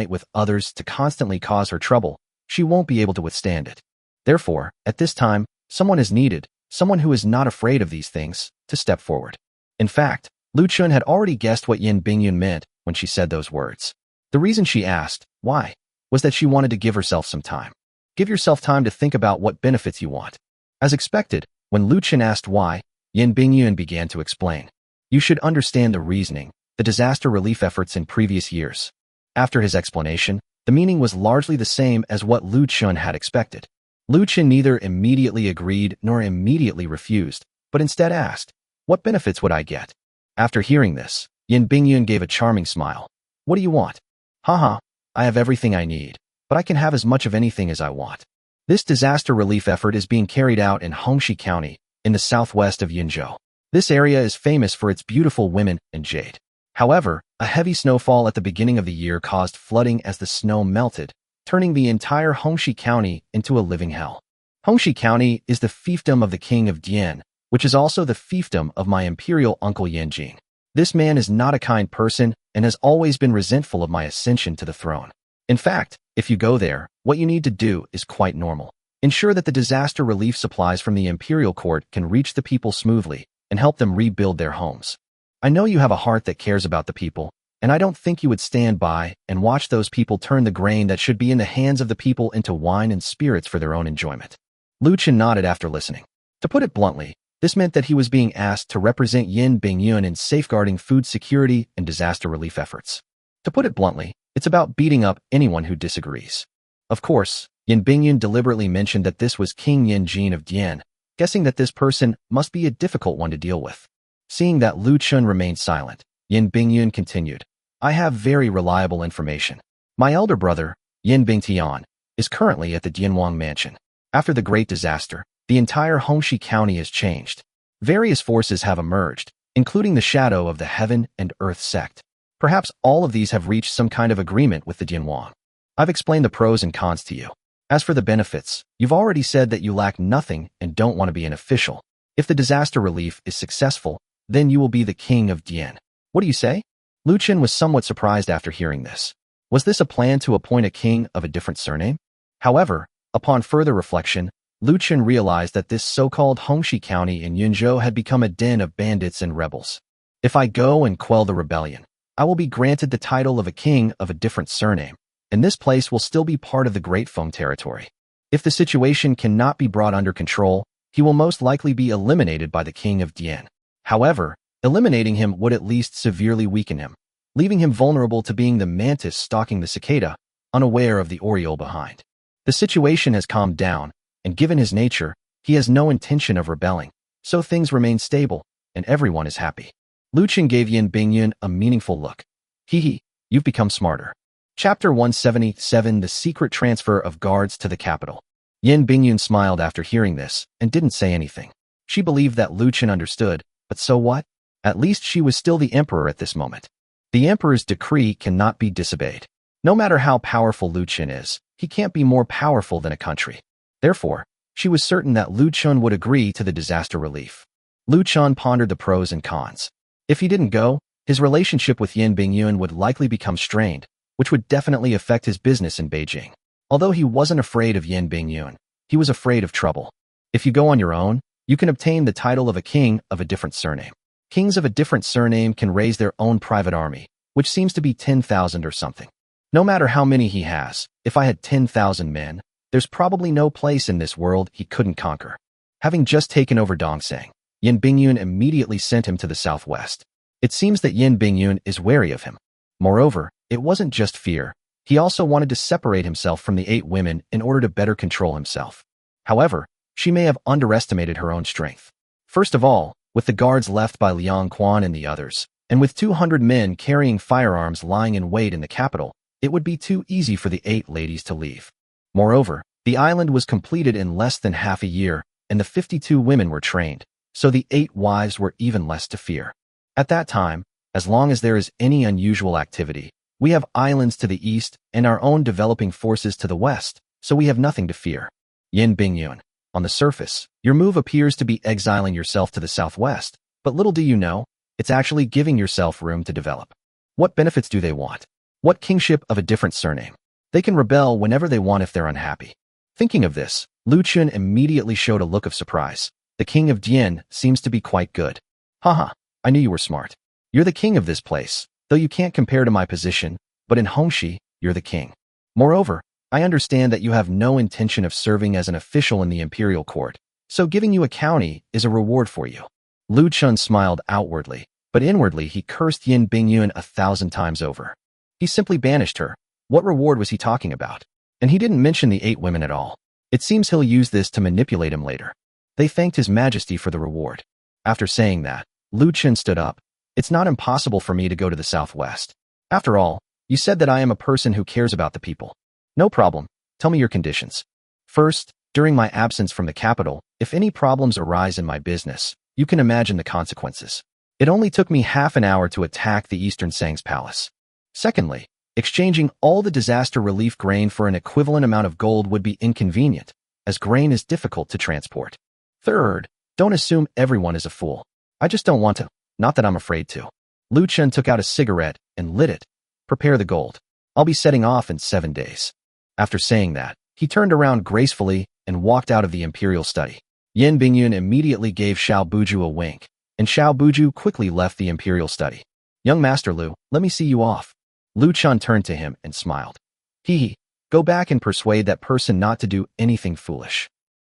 with others to constantly cause her trouble, she won't be able to withstand it. Therefore, at this time, someone is needed, someone who is not afraid of these things, to step forward. In fact, Lu Chen had already guessed what Yin Bingyun meant when she said those words. The reason she asked, "Why?" was that she wanted to give herself some time. Give yourself time to think about what benefits you want. As expected, when Lu Chen asked why, Yin Bingyun began to explain. You should understand the reasoning, the disaster relief efforts in previous years. After his explanation, the meaning was largely the same as what Lu Chen had expected. Lu Chen neither immediately agreed nor immediately refused, but instead asked, "What benefits would I get?" After hearing this, Yin Bingyun gave a charming smile. "What do you want?" "Haha, I have everything I need, but I can have as much of anything as I want." This disaster relief effort is being carried out in Hongxi County, in the southwest of Yinzhou. This area is famous for its beautiful women and jade. However, a heavy snowfall at the beginning of the year caused flooding as the snow melted, turning the entire Hongxi County into a living hell. Hongxi County is the fiefdom of the king of Dian, which is also the fiefdom of my imperial uncle Yanjing. This man is not a kind person and has always been resentful of my ascension to the throne. In fact, if you go there, what you need to do is quite normal. Ensure that the disaster relief supplies from the imperial court can reach the people smoothly and help them rebuild their homes. I know you have a heart that cares about the people, and I don't think you would stand by and watch those people turn the grain that should be in the hands of the people into wine and spirits for their own enjoyment. Lu Chen nodded after listening. To put it bluntly, this meant that he was being asked to represent Yin Bingyun in safeguarding food security and disaster relief efforts. To put it bluntly, it's about beating up anyone who disagrees. Of course, Yin Bingyun deliberately mentioned that this was King Yin Jin of Dian, guessing that this person must be a difficult one to deal with. Seeing that Lu Chen remained silent, Yin Bingyun continued, I have very reliable information. My elder brother, Yin Bingtian, is currently at the Dianwang mansion. After the Great Disaster, the entire Hongxi County has changed. Various forces have emerged, including the shadow of the Heaven and Earth sect. Perhaps all of these have reached some kind of agreement with the Dianwang. I've explained the pros and cons to you. As for the benefits, you've already said that you lack nothing and don't want to be an official. If the disaster relief is successful, then you will be the king of Dian. What do you say? Lu Chen was somewhat surprised after hearing this. Was this a plan to appoint a king of a different surname? However, upon further reflection, Lu Chen realized that this so-called Hongxi County in Yunzhou had become a den of bandits and rebels. If I go and quell the rebellion, I will be granted the title of a king of a different surname, and this place will still be part of the Great Feng territory. If the situation cannot be brought under control, he will most likely be eliminated by the king of Dian. However, eliminating him would at least severely weaken him, leaving him vulnerable to being the mantis stalking the cicada, unaware of the oriole behind. The situation has calmed down, and given his nature, he has no intention of rebelling, so things remain stable, and everyone is happy. Lu Chen gave Yin Bingyun a meaningful look. Hee, you've become smarter. Chapter 177 The Secret Transfer of Guards to the Capital. Yin Bingyun smiled after hearing this, and didn't say anything. She believed that Lu Chen understood, but so what? At least she was still the emperor at this moment. The emperor's decree cannot be disobeyed. No matter how powerful Lu Chen is, he can't be more powerful than a country. Therefore, she was certain that Lu Chen would agree to the disaster relief. Lu Chen pondered the pros and cons. If he didn't go, his relationship with Yin Bingyun would likely become strained, which would definitely affect his business in Beijing. Although he wasn't afraid of Yin Bingyun, he was afraid of trouble. If you go on your own, you can obtain the title of a king of a different surname. Kings of a different surname can raise their own private army, which seems to be 10,000 or something. No matter how many he has, if I had 10,000 men, there's probably no place in this world he couldn't conquer. Having just taken over Dongsang, Yin Bingyun immediately sent him to the southwest. It seems that Yin Bingyun is wary of him. Moreover, it wasn't just fear. He also wanted to separate himself from the 8 women in order to better control himself. However, she may have underestimated her own strength. First of all, with the guards left by Liang Quan and the others, and with 200 men carrying firearms lying in wait in the capital, it would be too easy for the 8 ladies to leave. Moreover, the island was completed in less than half a year, and the 52 women were trained, so the 8 wives were even less to fear. At that time, as long as there is any unusual activity, we have islands to the east and our own developing forces to the west, so we have nothing to fear. Yin Bingyun, on the surface, your move appears to be exiling yourself to the southwest, but little do you know, it's actually giving yourself room to develop. What benefits do they want? What kingship of a different surname? They can rebel whenever they want if they're unhappy. Thinking of this, Lu Chen immediately showed a look of surprise. The king of Dian seems to be quite good. Haha, I knew you were smart. You're the king of this place, though you can't compare to my position, but in Hongxi, you're the king. Moreover, I understand that you have no intention of serving as an official in the imperial court, so giving you a county is a reward for you. Lu Chen smiled outwardly, but inwardly he cursed Yin Bingyun 1,000 times over. He simply banished her. What reward was he talking about? And he didn't mention the 8 women at all. It seems he'll use this to manipulate him later. They thanked His Majesty for the reward. After saying that, Lu Chen stood up. It's not impossible for me to go to the southwest. After all, you said that I am a person who cares about the people. No problem. Tell me your conditions. First, during my absence from the capital, if any problems arise in my business, you can imagine the consequences. It only took me half an hour to attack the Eastern Sang's palace. Secondly, exchanging all the disaster relief grain for an equivalent amount of gold would be inconvenient, as grain is difficult to transport. Third, don't assume everyone is a fool. I just don't want to, not that I'm afraid to. Lu Chen took out a cigarette and lit it. Prepare the gold. I'll be setting off in 7 days. After saying that, he turned around gracefully and walked out of the imperial study. Yin Bingyun immediately gave Xiao Buju a wink, and Xiao Buju quickly left the imperial study. Young Master Lu, let me see you off. Lu Chen turned to him and smiled. Hee, go back and persuade that person not to do anything foolish.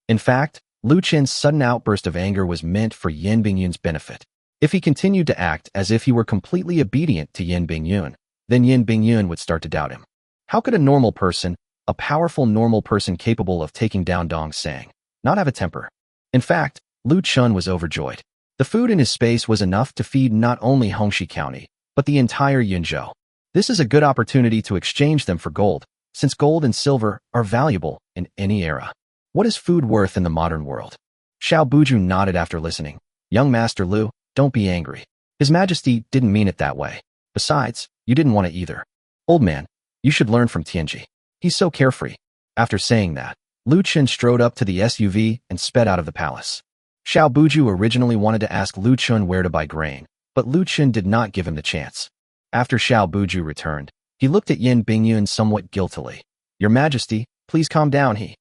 In fact, Lu Chen's sudden outburst of anger was meant for Yin Bingyun's benefit. If he continued to act as if he were completely obedient to Yin Bingyun, then Yin Bingyun would start to doubt him. How could a normal person, a powerful normal person capable of taking down Dong Sang, not have a temper? In fact, Lu Chen was overjoyed. The food in his space was enough to feed not only Hongxi County, but the entire Yunzhou. This is a good opportunity to exchange them for gold, since gold and silver are valuable in any era. What is food worth in the modern world? Xiao Buju nodded after listening. Young Master Lu, don't be angry. His Majesty didn't mean it that way. Besides, you didn't want it either. Old man, you should learn from Tianji. He's so carefree. After saying that, Lu Chen strode up to the SUV and sped out of the palace. Xiao Buju originally wanted to ask Lu Chen where to buy grain, but Lu Chen did not give him the chance. After Xiao Buju returned, he looked at Yin Bingyun somewhat guiltily. Your Majesty, please calm down, he.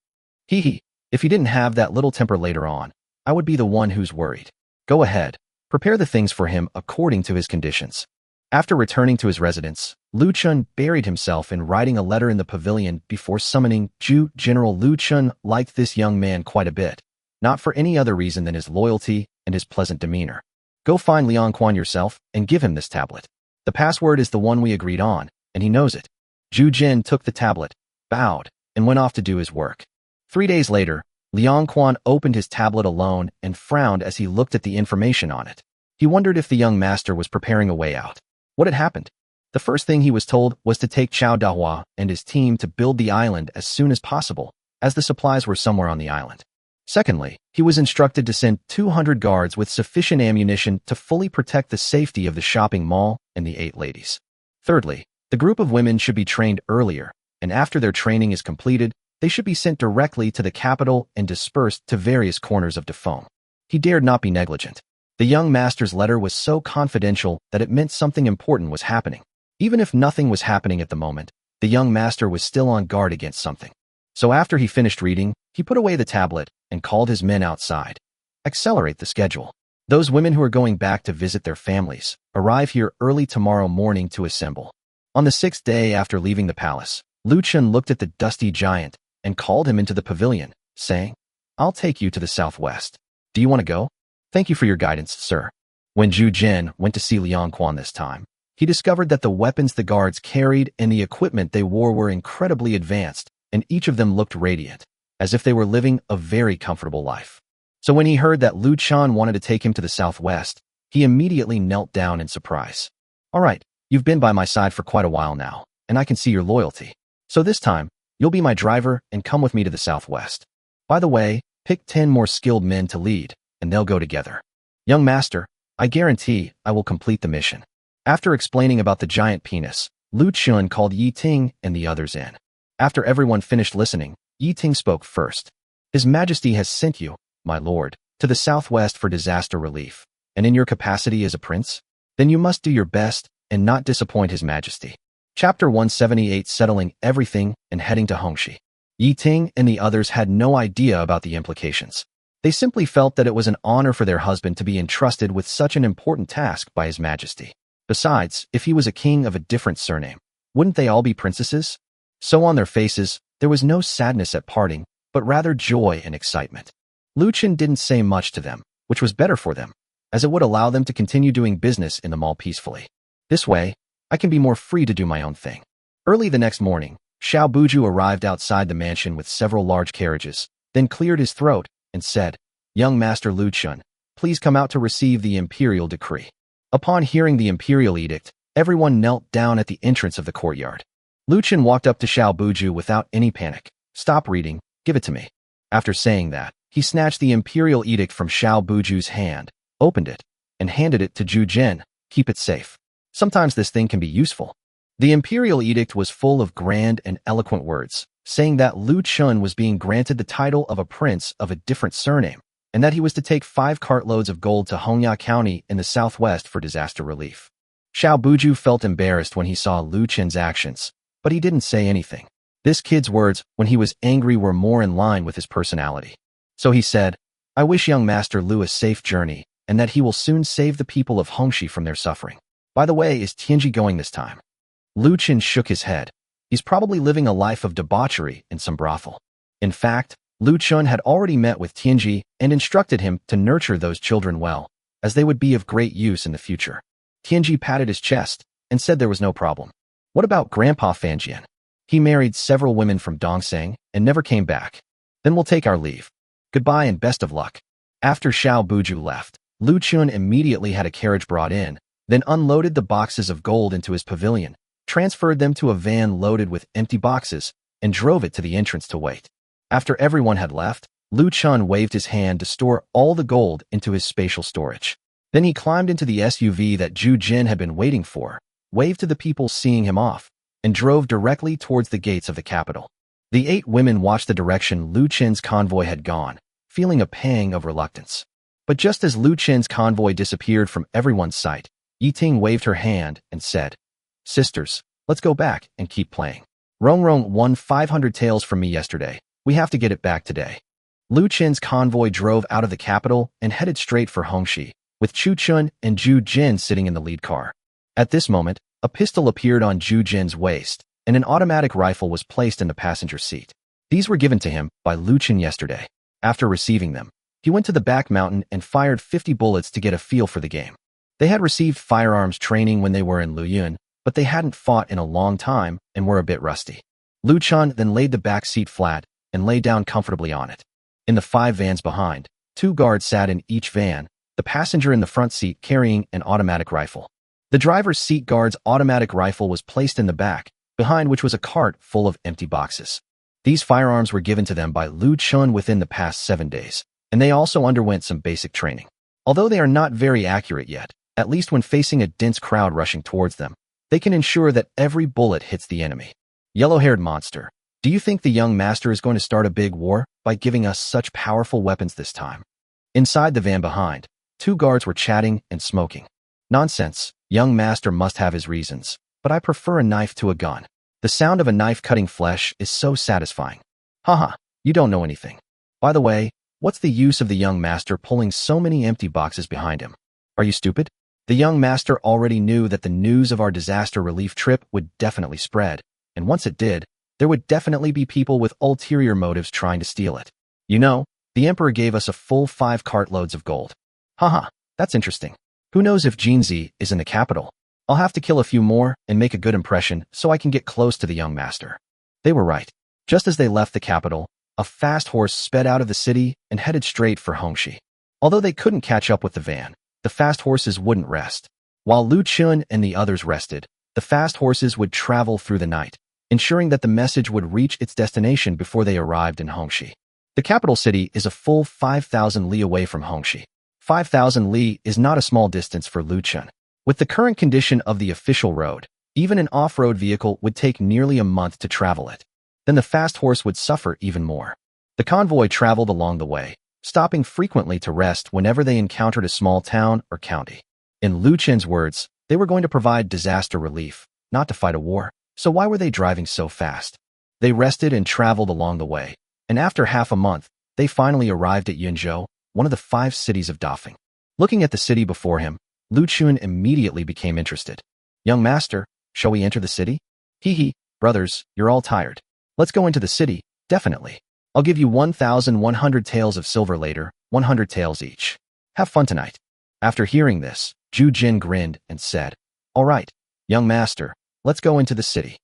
If he didn't have that little temper later on, I would be the one who's worried. Go ahead, prepare the things for him according to his conditions. After returning to his residence, Lu Chen buried himself in writing a letter in the pavilion before summoning Ju. General Lu Chen liked this young man quite a bit, not for any other reason than his loyalty and his pleasant demeanor. Go find Liang Quan yourself and give him this tablet. The password is the one we agreed on, and he knows it. Zhu Jin took the tablet, bowed, and went off to do his work. 3 days later, Liang Quan opened his tablet alone and frowned as he looked at the information on it. He wondered if the young master was preparing a way out. What had happened? The first thing he was told was to take Chao Dahua and his team to build the island as soon as possible, as the supplies were somewhere on the island. Secondly, he was instructed to send 200 guards with sufficient ammunition to fully protect the safety of the shopping mall and the 8 ladies. Thirdly, the group of women should be trained earlier, and after their training is completed, they should be sent directly to the capital and dispersed to various corners of Dafeng. He dared not be negligent. The young master's letter was so confidential that it meant something important was happening. Even if nothing was happening at the moment, the young master was still on guard against something. So after he finished reading, he put away the tablet and called his men outside. Accelerate the schedule. Those women who are going back to visit their families, arrive here early tomorrow morning to assemble. On the 6th day after leaving the palace, Lu Chen looked at the dusty giant and called him into the pavilion, saying, I'll take you to the southwest. Do you want to go? Thank you for your guidance, sir. When Zhu Jin went to see Liang Quan this time, he discovered that the weapons the guards carried and the equipment they wore were incredibly advanced, and each of them looked radiant, as if they were living a very comfortable life. So when he heard that Lu Chen wanted to take him to the southwest, he immediately knelt down in surprise. All right, you've been by my side for quite a while now, and I can see your loyalty. So this time, you'll be my driver and come with me to the southwest. By the way, pick 10 more skilled men to lead, and they'll go together. Young master, I guarantee I will complete the mission. After explaining about the giant penis, Lu Chen called Yi Ting and the others in. After everyone finished listening, Yi Ting spoke first. His Majesty has sent you, my lord, to the southwest for disaster relief, and in your capacity as a prince, then you must do your best and not disappoint His Majesty. Chapter 178 Settling Everything and Heading to Hongxi. Yi Ting and the others had no idea about the implications. They simply felt that it was an honor for their husband to be entrusted with such an important task by His Majesty. Besides, if he was a king of a different surname, wouldn't they all be princesses? So on their faces, there was no sadness at parting, but rather joy and excitement. Lu Chen didn't say much to them, which was better for them, as it would allow them to continue doing business in the mall peacefully. This way, I can be more free to do my own thing. Early the next morning, Xiao Buju arrived outside the mansion with several large carriages, then cleared his throat and said, Young Master Lu Chen, please come out to receive the imperial decree. Upon hearing the imperial edict, everyone knelt down at the entrance of the courtyard. Lu Chen walked up to Xiao Buju without any panic. Stop reading, give it to me. After saying that, he snatched the imperial edict from Xiao Buju's hand, opened it, and handed it to Zhu Jin. Keep it safe. Sometimes this thing can be useful. The imperial edict was full of grand and eloquent words, saying that Lu Chen was being granted the title of a prince of a different surname, and that he was to take 5 cartloads of gold to Hongya County in the southwest for disaster relief. Xiao Buju felt embarrassed when he saw Lu Chen's actions, but he didn't say anything. This kid's words, when he was angry, were more in line with his personality. So he said, I wish young Master Lu a safe journey, and that he will soon save the people of Hongxi from their suffering. By the way, is Tianji going this time? Lu Chen shook his head. He's probably living a life of debauchery in some brothel. In fact, Lu Chen had already met with Tianji and instructed him to nurture those children well, as they would be of great use in the future. Tianji patted his chest and said there was no problem. What about Grandpa Fanjian? He married several women from Dongseng and never came back. Then we'll take our leave. Goodbye and best of luck. After Xiao Buju left, Lu Chen immediately had a carriage brought in, then unloaded the boxes of gold into his pavilion, transferred them to a van loaded with empty boxes, and drove it to the entrance to wait. After everyone had left, Lu Chen waved his hand to store all the gold into his spatial storage. Then he climbed into the SUV that Zhu Jin had been waiting for, waved to the people seeing him off, and drove directly towards the gates of the capital. The 8 women watched the direction Lu Chen's convoy had gone, feeling a pang of reluctance. But just as Lu Chen's convoy disappeared from everyone's sight, Yiting waved her hand and said, Sisters, let's go back and keep playing. Rong Rong won 500 taels from me yesterday. We have to get it back today. Lu Chen's convoy drove out of the capital and headed straight for Hongxi, with Chu Chun and Zhu Jin sitting in the lead car. At this moment, a pistol appeared on Zhu Jin's waist, and an automatic rifle was placed in the passenger seat. These were given to him by Lu Chen yesterday. After receiving them, he went to the back mountain and fired 50 bullets to get a feel for the game. They had received firearms training when they were in Luyun, but they hadn't fought in a long time and were a bit rusty. Lu Chen then laid the back seat flat and lay down comfortably on it. In the 5 vans behind, 2 guards sat in each van, the passenger in the front seat carrying an automatic rifle. The driver's seat guard's automatic rifle was placed in the back, behind which was a cart full of empty boxes. These firearms were given to them by Lu Chen within the past 7 days, and they also underwent some basic training. Although they are not very accurate yet, at least when facing a dense crowd rushing towards them, they can ensure that every bullet hits the enemy. Yellow-haired monster, do you think the young master is going to start a big war by giving us such powerful weapons this time? Inside the van behind, 2 guards were chatting and smoking. Nonsense, young master must have his reasons, but I prefer a knife to a gun. The sound of a knife cutting flesh is so satisfying. Haha, you don't know anything. By the way, what's the use of the young master pulling so many empty boxes behind him? Are you stupid? The young master already knew that the news of our disaster relief trip would definitely spread, and once it did, there would definitely be people with ulterior motives trying to steal it. You know, the emperor gave us a full 5 cartloads of gold. Haha, that's interesting. Who knows if Jinzi is in the capital? I'll have to kill a few more and make a good impression so I can get close to the young master. They were right. Just as they left the capital, a fast horse sped out of the city and headed straight for Hongxi. Although they couldn't catch up with the van, the fast horses wouldn't rest. While Lu Chen and the others rested, the fast horses would travel through the night, ensuring that the message would reach its destination before they arrived in Hongxi. The capital city is a full 5,000 li away from Hongxi. 5,000 li is not a small distance for Lu Chen. With the current condition of the official road, even an off-road vehicle would take nearly a month to travel it. Then the fast horse would suffer even more. The convoy traveled along the way, stopping frequently to rest whenever they encountered a small town or county. In Lu Chen's words, they were going to provide disaster relief, not to fight a war. So why were they driving so fast? They rested and traveled along the way, and after half a month, they finally arrived at Yunzhou, one of the 5 cities of Dafeng. Looking at the city before him, Lu Chen immediately became interested. Young master, shall we enter the city? Hee, brothers, you're all tired. Let's go into the city, definitely. I'll give you 1,100 taels of silver later, 100 taels each. Have fun tonight. After hearing this, Zhu Jin grinned and said, All right, young master, let's go into the city.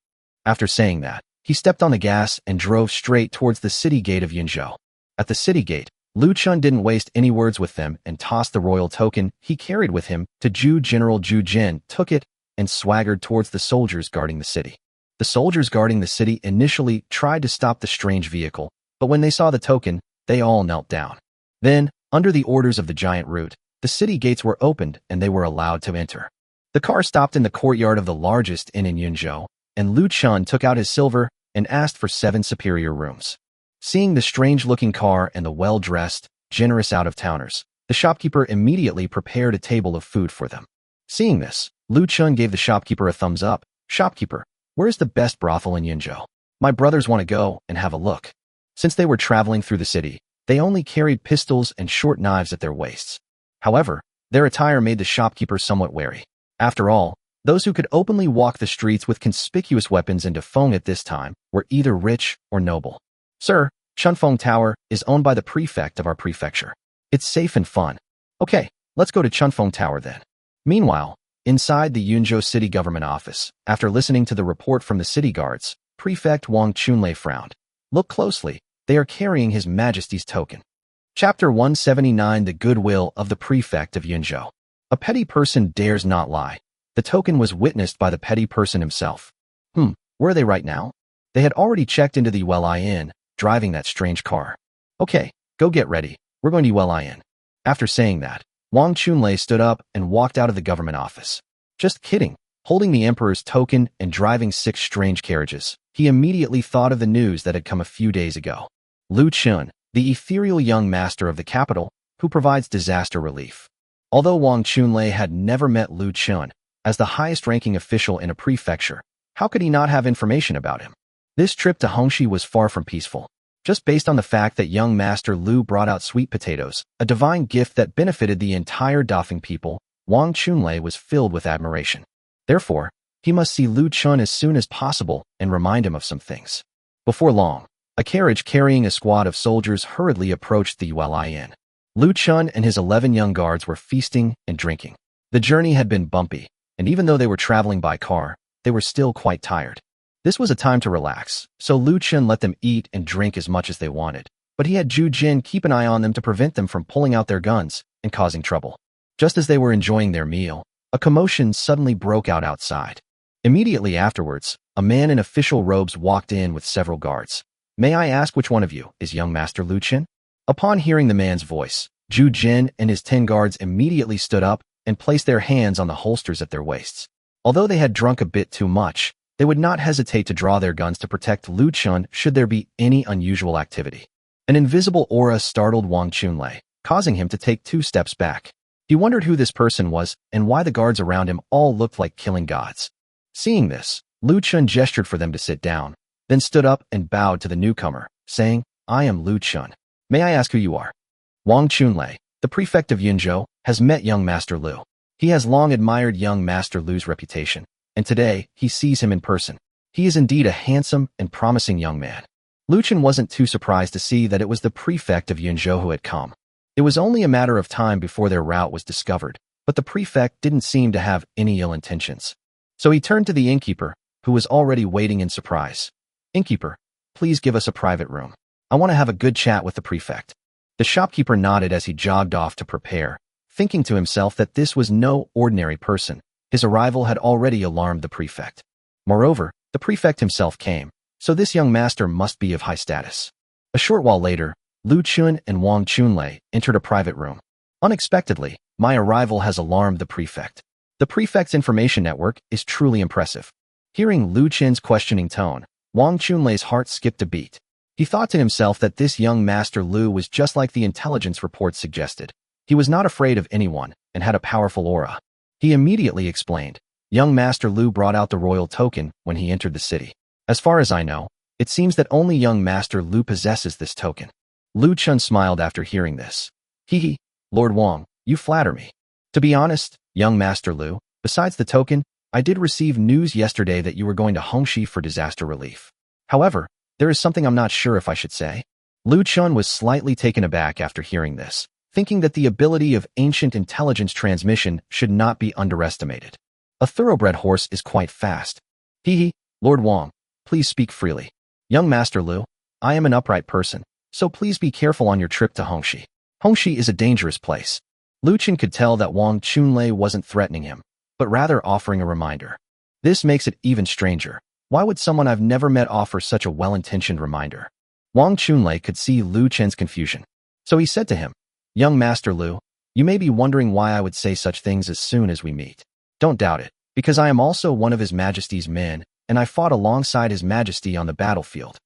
After saying that, he stepped on the gas and drove straight towards the city gate of Yunzhou. At the city gate, Lu Chen didn't waste any words with them and tossed the royal token he carried with him to Zhu. General Zhu Jin took it and swaggered towards the soldiers guarding the city. The soldiers guarding the city initially tried to stop the strange vehicle, but when they saw the token, they all knelt down. Then, under the orders of the giant root, the city gates were opened and they were allowed to enter. The car stopped in the courtyard of the largest inn in Yunzhou, and Lu Chen took out his silver and asked for 7 superior rooms. Seeing the strange-looking car and the well-dressed, generous out-of-towners, the shopkeeper immediately prepared a table of food for them. Seeing this, Lu Chen gave the shopkeeper a thumbs up. Shopkeeper, where's the best brothel in Yunzhou? My brothers want to go and have a look. Since they were traveling through the city, they only carried pistols and short knives at their waists. However, their attire made the shopkeeper somewhat wary. After all, those who could openly walk the streets with conspicuous weapons into Feng at this time were either rich or noble. Sir, Chunfeng Tower is owned by the prefect of our prefecture. It's safe and fun. Okay, let's go to Chunfeng Tower then. Meanwhile, inside the Yunzhou city government office, after listening to the report from the city guards, Prefect Wang Chunlei frowned. Look closely, they are carrying His Majesty's token. Chapter 179 The Goodwill of the Prefect of Yunzhou. A petty person dares not lie. The token was witnessed by the petty person himself. Where are they right now? They had already checked into the Weli Inn, driving that strange car. Okay, go get ready. We're going to Weli Inn. After saying that, Wang Chunlei stood up and walked out of the government office. Just kidding. Holding the emperor's token and driving 6 strange carriages, he immediately thought of the news that had come a few days ago. Lu Chen, the ethereal young master of the capital, who provides disaster relief. Although Wang Chunlei had never met Lu Chen, as the highest-ranking official in a prefecture, how could he not have information about him? This trip to Hongxi was far from peaceful. Just based on the fact that young Master Lu brought out sweet potatoes, a divine gift that benefited the entire Dafeng people, Wang Chunlei was filled with admiration. Therefore, he must see Lu Chen as soon as possible and remind him of some things. Before long, a carriage carrying a squad of soldiers hurriedly approached the Weli Inn. Lu Chen and his 11 young guards were feasting and drinking. The journey had been bumpy, and even though they were traveling by car, they were still quite tired. This was a time to relax, so Lu Chen let them eat and drink as much as they wanted, but he had Zhu Jin keep an eye on them to prevent them from pulling out their guns and causing trouble. Just as they were enjoying their meal, a commotion suddenly broke out outside. Immediately afterwards, a man in official robes walked in with several guards. May I ask which one of you is young Master Lu Chen? Upon hearing the man's voice, Zhu Jin and his 10 guards immediately stood up and placed their hands on the holsters at their waists. Although they had drunk a bit too much, they would not hesitate to draw their guns to protect Lu Chen should there be any unusual activity. An invisible aura startled Wang Chunlei, causing him to take 2 steps back. He wondered who this person was and why the guards around him all looked like killing gods. Seeing this, Lu Chen gestured for them to sit down, then stood up and bowed to the newcomer, saying, I am Lu Chen. May I ask who you are? Wang Chunlei, the prefect of Yunzhou, has met young Master Lu. He has long admired young Master Lu's reputation, and today he sees him in person. He is indeed a handsome and promising young man. Lu Chen wasn't too surprised to see that it was the prefect of Yunzhou who had come. It was only a matter of time before their route was discovered, but the prefect didn't seem to have any ill intentions. So he turned to the innkeeper, who was already waiting in surprise. Innkeeper, please give us a private room. I want to have a good chat with the prefect. The shopkeeper nodded as he jogged off to prepare, thinking to himself that this was no ordinary person. His arrival had already alarmed the prefect. Moreover, the prefect himself came, so this young master must be of high status. A short while later, Lu Chen and Wang Chunlei entered a private room. Unexpectedly, my arrival has alarmed the prefect. The prefect's information network is truly impressive. Hearing Lu Chen's questioning tone, Wang Chunlei's heart skipped a beat. He thought to himself that this young Master Lu was just like the intelligence reports suggested. He was not afraid of anyone and had a powerful aura. He immediately explained, young Master Lu brought out the royal token when he entered the city. As far as I know, it seems that only young Master Lu possesses this token. Lu Chen smiled after hearing this. Hee, Lord Wang, you flatter me. To be honest, young Master Lu, besides the token, I did receive news yesterday that you were going to Hongxi for disaster relief. However, there is something I'm not sure if I should say. Lu Chen was slightly taken aback after hearing this, thinking that the ability of ancient intelligence transmission should not be underestimated. A thoroughbred horse is quite fast. Hee, Lord Wang, please speak freely. Young Master Lu, I am an upright person, so please be careful on your trip to Hongxi. Hongxi is a dangerous place. Lu Chen could tell that Wang Chunlei wasn't threatening him, but rather offering a reminder. This makes it even stranger. Why would someone I've never met offer such a well-intentioned reminder? Wang Chunlei could see Lu Chen's confusion. So he said to him, young Master Lu, you may be wondering why I would say such things as soon as we meet. Don't doubt it, because I am also one of His Majesty's men, and I fought alongside His Majesty on the battlefield.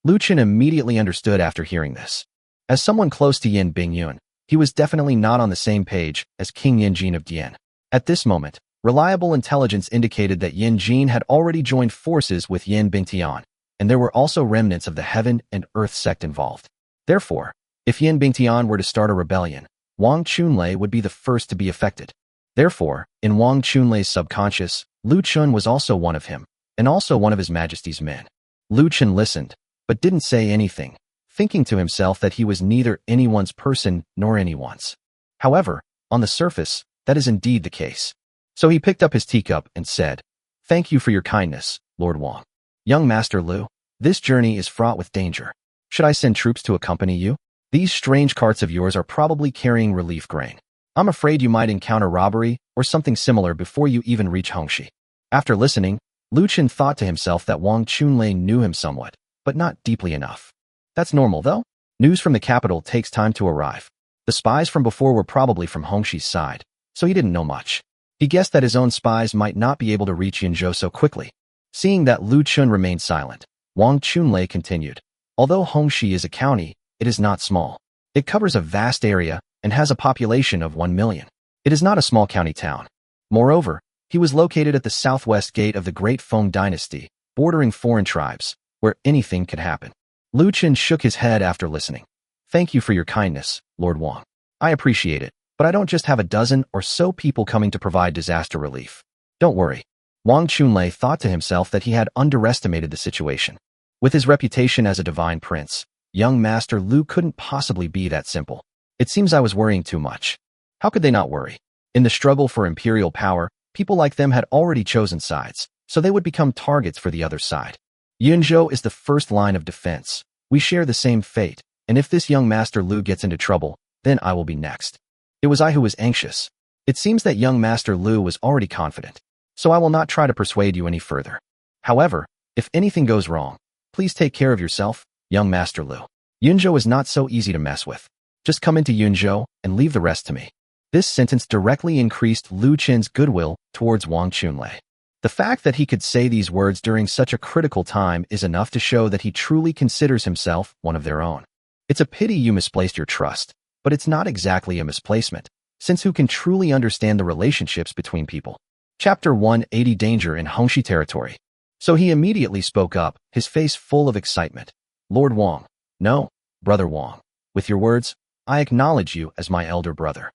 Lu Chen immediately understood after hearing this. As someone close to Yin Bingyun, he was definitely not on the same page as King Yin Jin of Dian. At this moment, Reliable intelligence indicated that Yin Jin had already joined forces with Yin Bingtian, and there were also remnants of the Heaven and Earth sect involved. Therefore, if Yin Bingtian were to start a rebellion, Wang Chunlei would be the first to be affected. Therefore, in Wang Chunlei's subconscious, Lu Chen was also one of him, and also one of His Majesty's men. Lu Chen listened, but didn't say anything, thinking to himself that he was neither anyone's person nor anyone's. However, on the surface, that is indeed the case. So he picked up his teacup and said, "Thank you for your kindness, Lord Wang. Young Master Lu, this journey is fraught with danger. Should I send troops to accompany you? These strange carts of yours are probably carrying relief grain. I'm afraid you might encounter robbery or something similar before you even reach Hongxi." After listening, Lu Chen thought to himself that Wang Chunlei knew him somewhat, but not deeply enough. That's normal, though. News from the capital takes time to arrive. The spies from before were probably from Hongxi's side, so he didn't know much. He guessed that his own spies might not be able to reach Yinzhou so quickly. Seeing that Lu Chen remained silent, Wang Chunlei continued. Although Hongxi is a county, it is not small. It covers a vast area and has a population of 1 million. It is not a small county town. Moreover, he was located at the southwest gate of the Great Feng Dynasty, bordering foreign tribes, where anything could happen. Lu Chen shook his head after listening. "Thank you for your kindness, Lord Wang. I appreciate it, but I don't just have a dozen or so people coming to provide disaster relief. Don't worry." Wang Chunlei thought to himself that he had underestimated the situation. With his reputation as a divine prince, young Master Lu couldn't possibly be that simple. It seems I was worrying too much. How could they not worry? In the struggle for imperial power, people like them had already chosen sides, so they would become targets for the other side. Yunzhou is the first line of defense. We share the same fate, and if this young Master Lu gets into trouble, then I will be next. It was I who was anxious. It seems that young Master Lu was already confident, so I will not try to persuade you any further. However, if anything goes wrong, please take care of yourself, young Master Lu. Yunzhou is not so easy to mess with. Just come into Yunzhou and leave the rest to me." This sentence directly increased Lu Chen's goodwill towards Wang Chunlei. The fact that he could say these words during such a critical time is enough to show that he truly considers himself one of their own. It's a pity you misplaced your trust, but it's not exactly a misplacement, since who can truly understand the relationships between people? Chapter 180 Danger in Hongxi Territory. So he immediately spoke up, his face full of excitement. "Lord Wang, no, Brother Wang. With your words, I acknowledge you as my elder brother."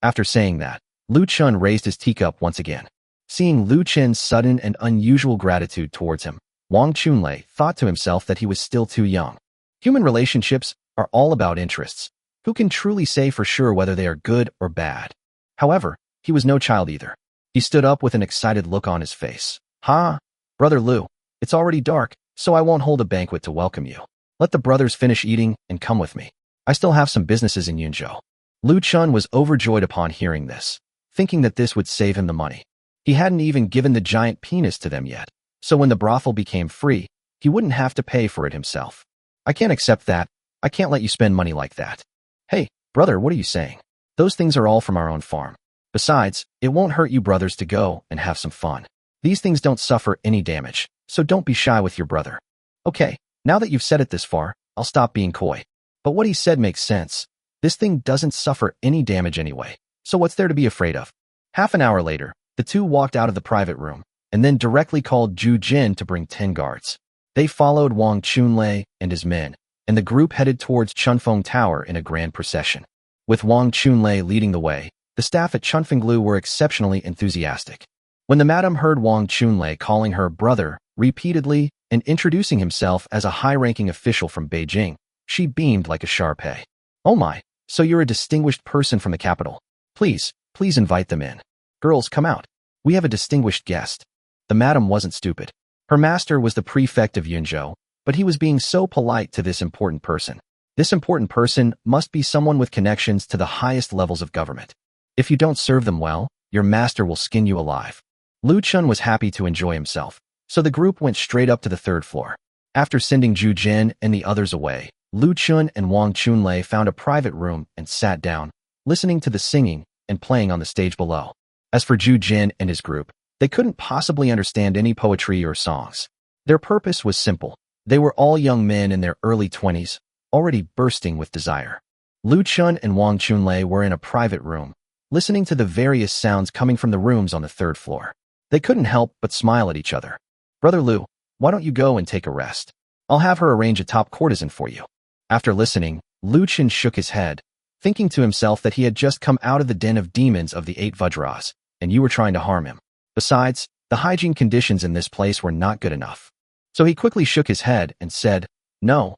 After saying that, Lu Chen raised his teacup once again. Seeing Lu Chen's sudden and unusual gratitude towards him, Wang Chunlei thought to himself that he was still too young. Human relationships are all about interests. Who can truly say for sure whether they are good or bad? However, he was no child either. He stood up with an excited look on his face. "Ha, Brother Lu, it's already dark, so I won't hold a banquet to welcome you. Let the brothers finish eating and come with me. I still have some businesses in Yunzhou." Lu Chen was overjoyed upon hearing this, thinking that this would save him the money. He hadn't even given the giant penis to them yet, so when the brothel became free, he wouldn't have to pay for it himself. "I can't accept that. I can't let you spend money like that." "Hey, brother, what are you saying? Those things are all from our own farm. Besides, it won't hurt you brothers to go and have some fun. These things don't suffer any damage, so don't be shy with your brother." "Okay, now that you've said it this far, I'll stop being coy. But what he said makes sense. This thing doesn't suffer any damage anyway, so what's there to be afraid of?" Half an hour later, the two walked out of the private room, and then directly called Zhu Jin to bring 10 guards. They followed Wang Chunlei and his men, and the group headed towards Chunfeng Tower in a grand procession. With Wang Chunlei leading the way, the staff at Chunfenglu were exceptionally enthusiastic. When the madam heard Wang Chunlei calling her brother repeatedly and introducing himself as a high-ranking official from Beijing, she beamed like a Shar-Pei. "Oh my, so you're a distinguished person from the capital. Please invite them in. Girls, come out. We have a distinguished guest." The madam wasn't stupid. Her master was the prefect of Yunzhou, but he was being so polite to this important person. This important person must be someone with connections to the highest levels of government. If you don't serve them well, your master will skin you alive. Lu Chen was happy to enjoy himself, so the group went straight up to the 3rd floor. After sending Zhu Jin and the others away, Lu Chen and Wang Chunlei found a private room and sat down, listening to the singing and playing on the stage below. As for Zhu Jin and his group, they couldn't possibly understand any poetry or songs. Their purpose was simple. They were all young men in their early 20s, already bursting with desire. Lu Chen and Wang Chunlei were in a private room, listening to the various sounds coming from the rooms on the third floor. They couldn't help but smile at each other. "Brother Lu, why don't you go and take a rest? I'll have her arrange a top courtesan for you." After listening, Lu Chen shook his head, thinking to himself that he had just come out of the den of demons of the 8 Vajras, and you were trying to harm him. Besides, the hygiene conditions in this place were not good enough. So he quickly shook his head and said, No,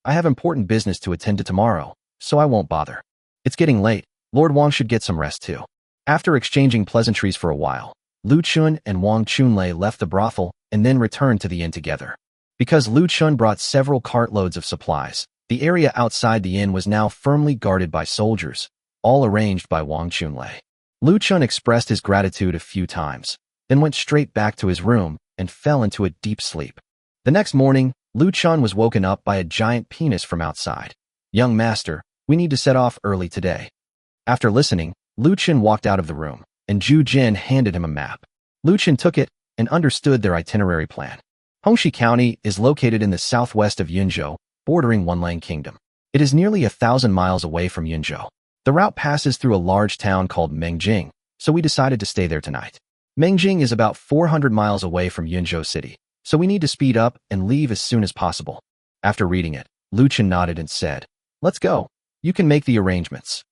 I have important business to attend to tomorrow, so I won't bother. It's getting late. Lord Wang should get some rest too." After exchanging pleasantries for a while, Lu Chen and Wang Chunlei left the brothel and then returned to the inn together. Because Lu Chen brought several cartloads of supplies, the area outside the inn was now firmly guarded by soldiers, all arranged by Wang Chunlei. Lu Chen expressed his gratitude a few times, then went straight back to his room and fell into a deep sleep. The next morning, Lu Chen was woken up by a giant penis from outside. "Young master, we need to set off early today." After listening, Lu Chen walked out of the room, and Zhu Jin handed him a map. Lu Chen took it and understood their itinerary plan. Hongxi County is located in the southwest of Yunzhou, bordering Wanlang Kingdom. It is nearly 1,000 miles away from Yunzhou. The route passes through a large town called Mengjing, so we decided to stay there tonight. Mengjing is about 400 miles away from Yunzhou City, so we need to speed up and leave as soon as possible. After reading it, Lu Chen nodded and said, "Let's go. You can make the arrangements."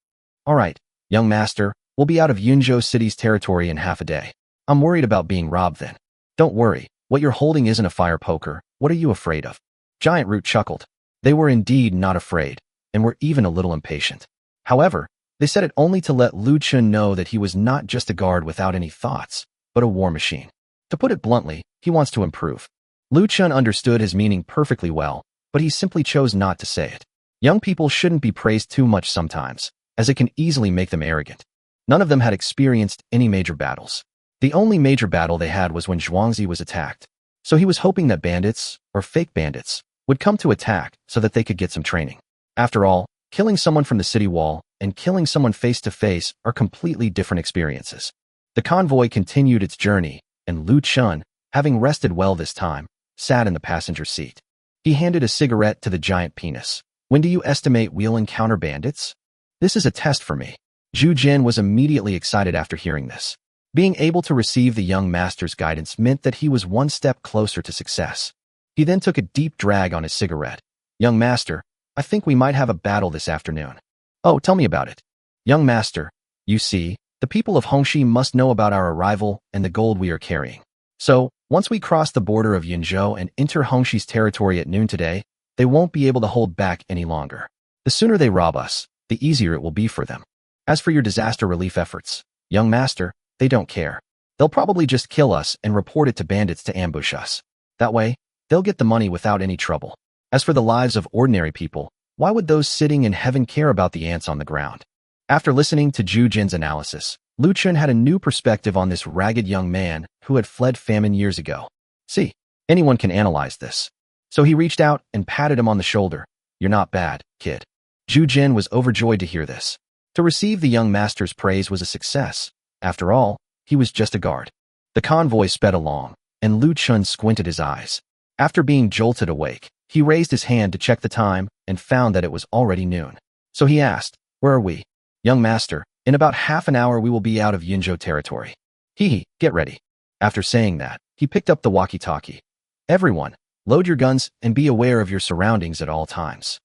"All right, young master, we'll be out of Yunzhou City's territory in half a day. I'm worried about being robbed then." "Don't worry, what you're holding isn't a fire poker. What are you afraid of?" Giant Root chuckled. They were indeed not afraid, and were even a little impatient. However, they said it only to let Lu Chen know that he was not just a guard without any thoughts, but a war machine. To put it bluntly, he wants to improve. Lu Chen understood his meaning perfectly well, but he simply chose not to say it. Young people shouldn't be praised too much sometimes, as it can easily make them arrogant. None of them had experienced any major battles. The only major battle they had was when Zhuangzi was attacked. So he was hoping that bandits, or fake bandits, would come to attack so that they could get some training. After all, killing someone from the city wall and killing someone face-to-face are completely different experiences. The convoy continued its journey, and Lu Chen, having rested well this time, sat in the passenger seat. He handed a cigarette to the giant penis. "When do you estimate we'll encounter bandits?" "This is a test for me." Zhu Jin was immediately excited after hearing this. Being able to receive the young master's guidance meant that he was one step closer to success. He then took a deep drag on his cigarette. "Young master, I think we might have a battle this afternoon." "Oh, tell me about it." "Young master, you see, the people of Hongxi must know about our arrival and the gold we are carrying. So, once we cross the border of Yunzhou and enter Hongxi's territory at noon today, they won't be able to hold back any longer. The sooner they rob us, the easier it will be for them. As for your disaster relief efforts, young master, they don't care. They'll probably just kill us and report it to bandits to ambush us. That way, they'll get the money without any trouble. As for the lives of ordinary people, why would those sitting in heaven care about the ants on the ground?" After listening to Zhu Jin's analysis, Lu Chen had a new perspective on this ragged young man who had fled famine years ago. See, anyone can analyze this. So he reached out and patted him on the shoulder. "You're not bad, kid." Zhu Jin was overjoyed to hear this. To receive the young master's praise was a success. After all, he was just a guard. The convoy sped along, and Lu Chen squinted his eyes. After being jolted awake, he raised his hand to check the time and found that it was already noon. So he asked, "Where are we?" "Young master, in about half an hour we will be out of Yunzhou territory." "Hee, get ready." After saying that, he picked up the walkie-talkie. "Everyone, load your guns and be aware of your surroundings at all times."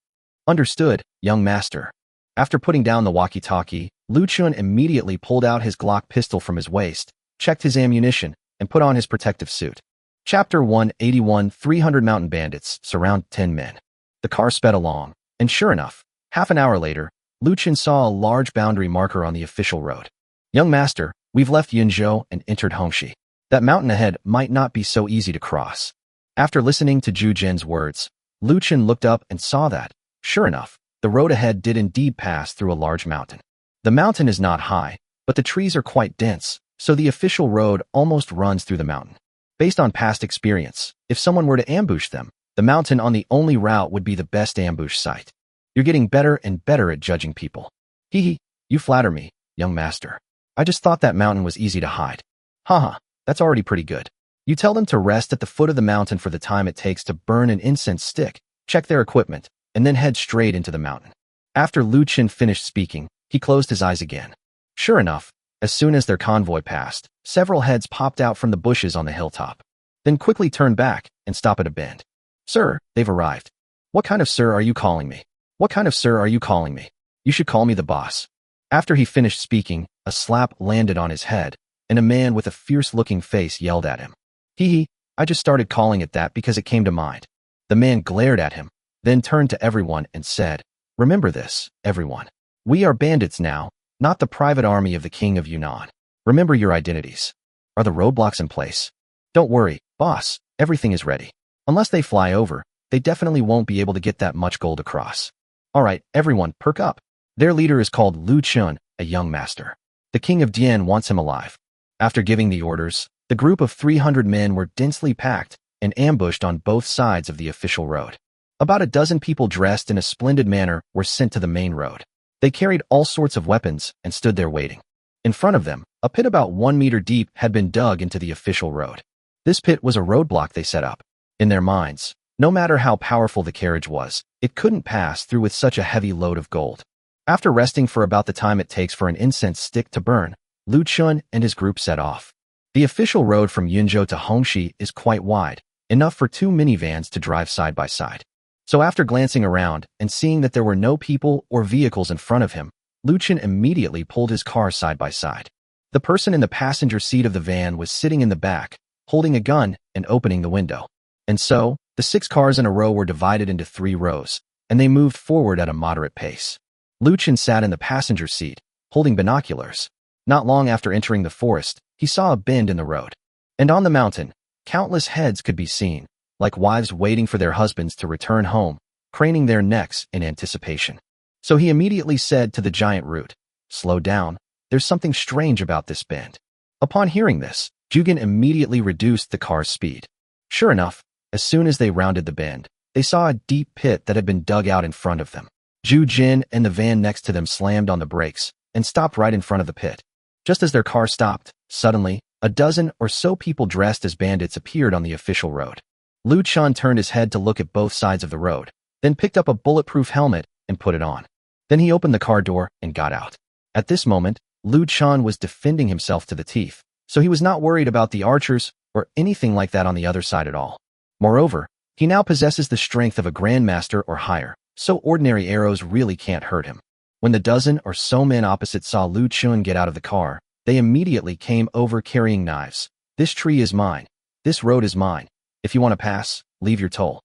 "Understood, young master." After putting down the walkie-talkie, Lu Chen immediately pulled out his Glock pistol from his waist, checked his ammunition, and put on his protective suit. Chapter 181 300 Mountain Bandits surround 10 men. The car sped along, and sure enough, half an hour later, Lu Chen saw a large boundary marker on the official road. "Young master, we've left Yunzhou and entered Hongxi. That mountain ahead might not be so easy to cross." After listening to Zhu Jin's words, Lu Chen looked up and saw that, sure enough, the road ahead did indeed pass through a large mountain. The mountain is not high, but the trees are quite dense, so the official road almost runs through the mountain. Based on past experience, if someone were to ambush them, the mountain on the only route would be the best ambush site. "You're getting better and better at judging people." "Hee, you flatter me, young master. I just thought that mountain was easy to hide." "Haha, that's already pretty good. You tell them to rest at the foot of the mountain for the time it takes to burn an incense stick, check their equipment, and then head straight into the mountain." After Lu Chen finished speaking, He closed his eyes again. Sure enough, as soon as their convoy passed, several heads popped out from the bushes on the hilltop, then quickly turned back and stopped at a bend. Sir, they've arrived. What kind of sir are you calling me? What kind of sir are you calling me? You should call me the boss. After he finished speaking, a slap landed on his head, and a man with a fierce-looking face yelled at him. Hee, I just started calling it that because it came to mind. The man glared at him, then turned to everyone and said, Remember this, everyone. We are bandits now, not the private army of the King of Yunnan. Remember your identities. Are the roadblocks in place? Don't worry, boss, everything is ready. Unless they fly over, they definitely won't be able to get that much gold across. All right, everyone, perk up. Their leader is called Lu Chen, a young master. The King of Dian wants him alive. After giving the orders, the group of 300 men were densely packed and ambushed on both sides of the official road. About a dozen people dressed in a splendid manner were sent to the main road. They carried all sorts of weapons and stood there waiting. In front of them, a pit about 1 meter deep had been dug into the official road. This pit was a roadblock they set up. In their minds, no matter how powerful the carriage was, it couldn't pass through with such a heavy load of gold. After resting for about the time it takes for an incense stick to burn, Lu Chen and his group set off. The official road from Yunzhou to Hongxi is quite wide, enough for 2 minivans to drive side by side. So after glancing around and seeing that there were no people or vehicles in front of him, Lu Chen immediately pulled his car side by side. The person in the passenger seat of the van was sitting in the back, holding a gun and opening the window. And so, the 6 cars in a row were divided into 3 rows, and they moved forward at a moderate pace. Lu Chen sat in the passenger seat, holding binoculars. Not long after entering the forest, he saw a bend in the road. And on the mountain, countless heads could be seen, like wives waiting for their husbands to return home, craning their necks in anticipation. So he immediately said to the giant root, Slow down, there's something strange about this bend. Upon hearing this, Jugan immediately reduced the car's speed. Sure enough, as soon as they rounded the bend, they saw a deep pit that had been dug out in front of them. Zhu Jin and the van next to them slammed on the brakes and stopped right in front of the pit. Just as their car stopped, suddenly, a dozen or so people dressed as bandits appeared on the official road. Lu Chen turned his head to look at both sides of the road, then picked up a bulletproof helmet and put it on. Then he opened the car door and got out. At this moment, Lu Chen was defending himself to the teeth, so he was not worried about the archers or anything like that on the other side at all. Moreover, he now possesses the strength of a grandmaster or higher, so ordinary arrows really can't hurt him. When the dozen or so men opposite saw Lu Chen get out of the car, they immediately came over carrying knives. This tree is mine. This road is mine. If you want to pass, leave your toll.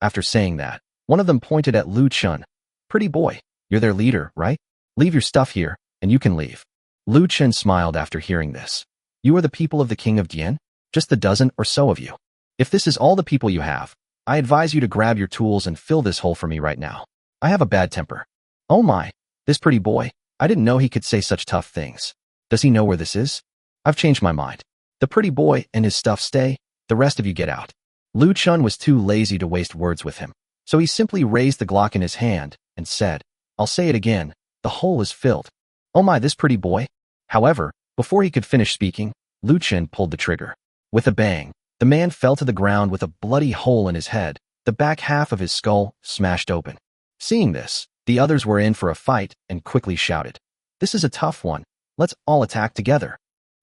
After saying that, one of them pointed at Lu Chen. Pretty boy, you're their leader, right? Leave your stuff here, and you can leave. Lu Chen smiled after hearing this. You are the people of the King of Dian? Just the dozen or so of you. If this is all the people you have, I advise you to grab your tools and fill this hole for me right now. I have a bad temper. Oh my, this pretty boy, I didn't know he could say such tough things. Does he know where this is? I've changed my mind. The pretty boy and his stuff stay, the rest of you get out. Lu Chen was too lazy to waste words with him, so he simply raised the Glock in his hand and said, I'll say it again, the hole is filled. Oh my, this pretty boy. However, before he could finish speaking, Lu Chen pulled the trigger. With a bang, the man fell to the ground with a bloody hole in his head, the back half of his skull smashed open. Seeing this, the others were in for a fight and quickly shouted, This is a tough one, let's all attack together.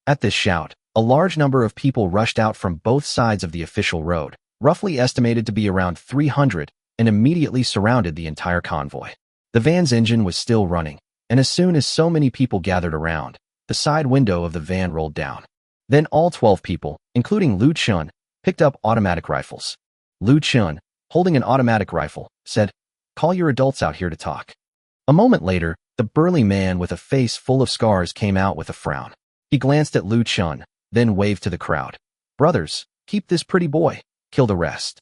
At this shout, a large number of people rushed out from both sides of the official road, roughly estimated to be around 300, and immediately surrounded the entire convoy. The van's engine was still running, and as soon as so many people gathered around, the side window of the van rolled down. Then all 12 people, including Lu Chen, picked up automatic rifles. Lu Chen, holding an automatic rifle, said, Call your adults out here to talk. A moment later, the burly man with a face full of scars came out with a frown. He glanced at Lu Chen, then waved to the crowd. Brothers, keep this pretty boy, kill the rest.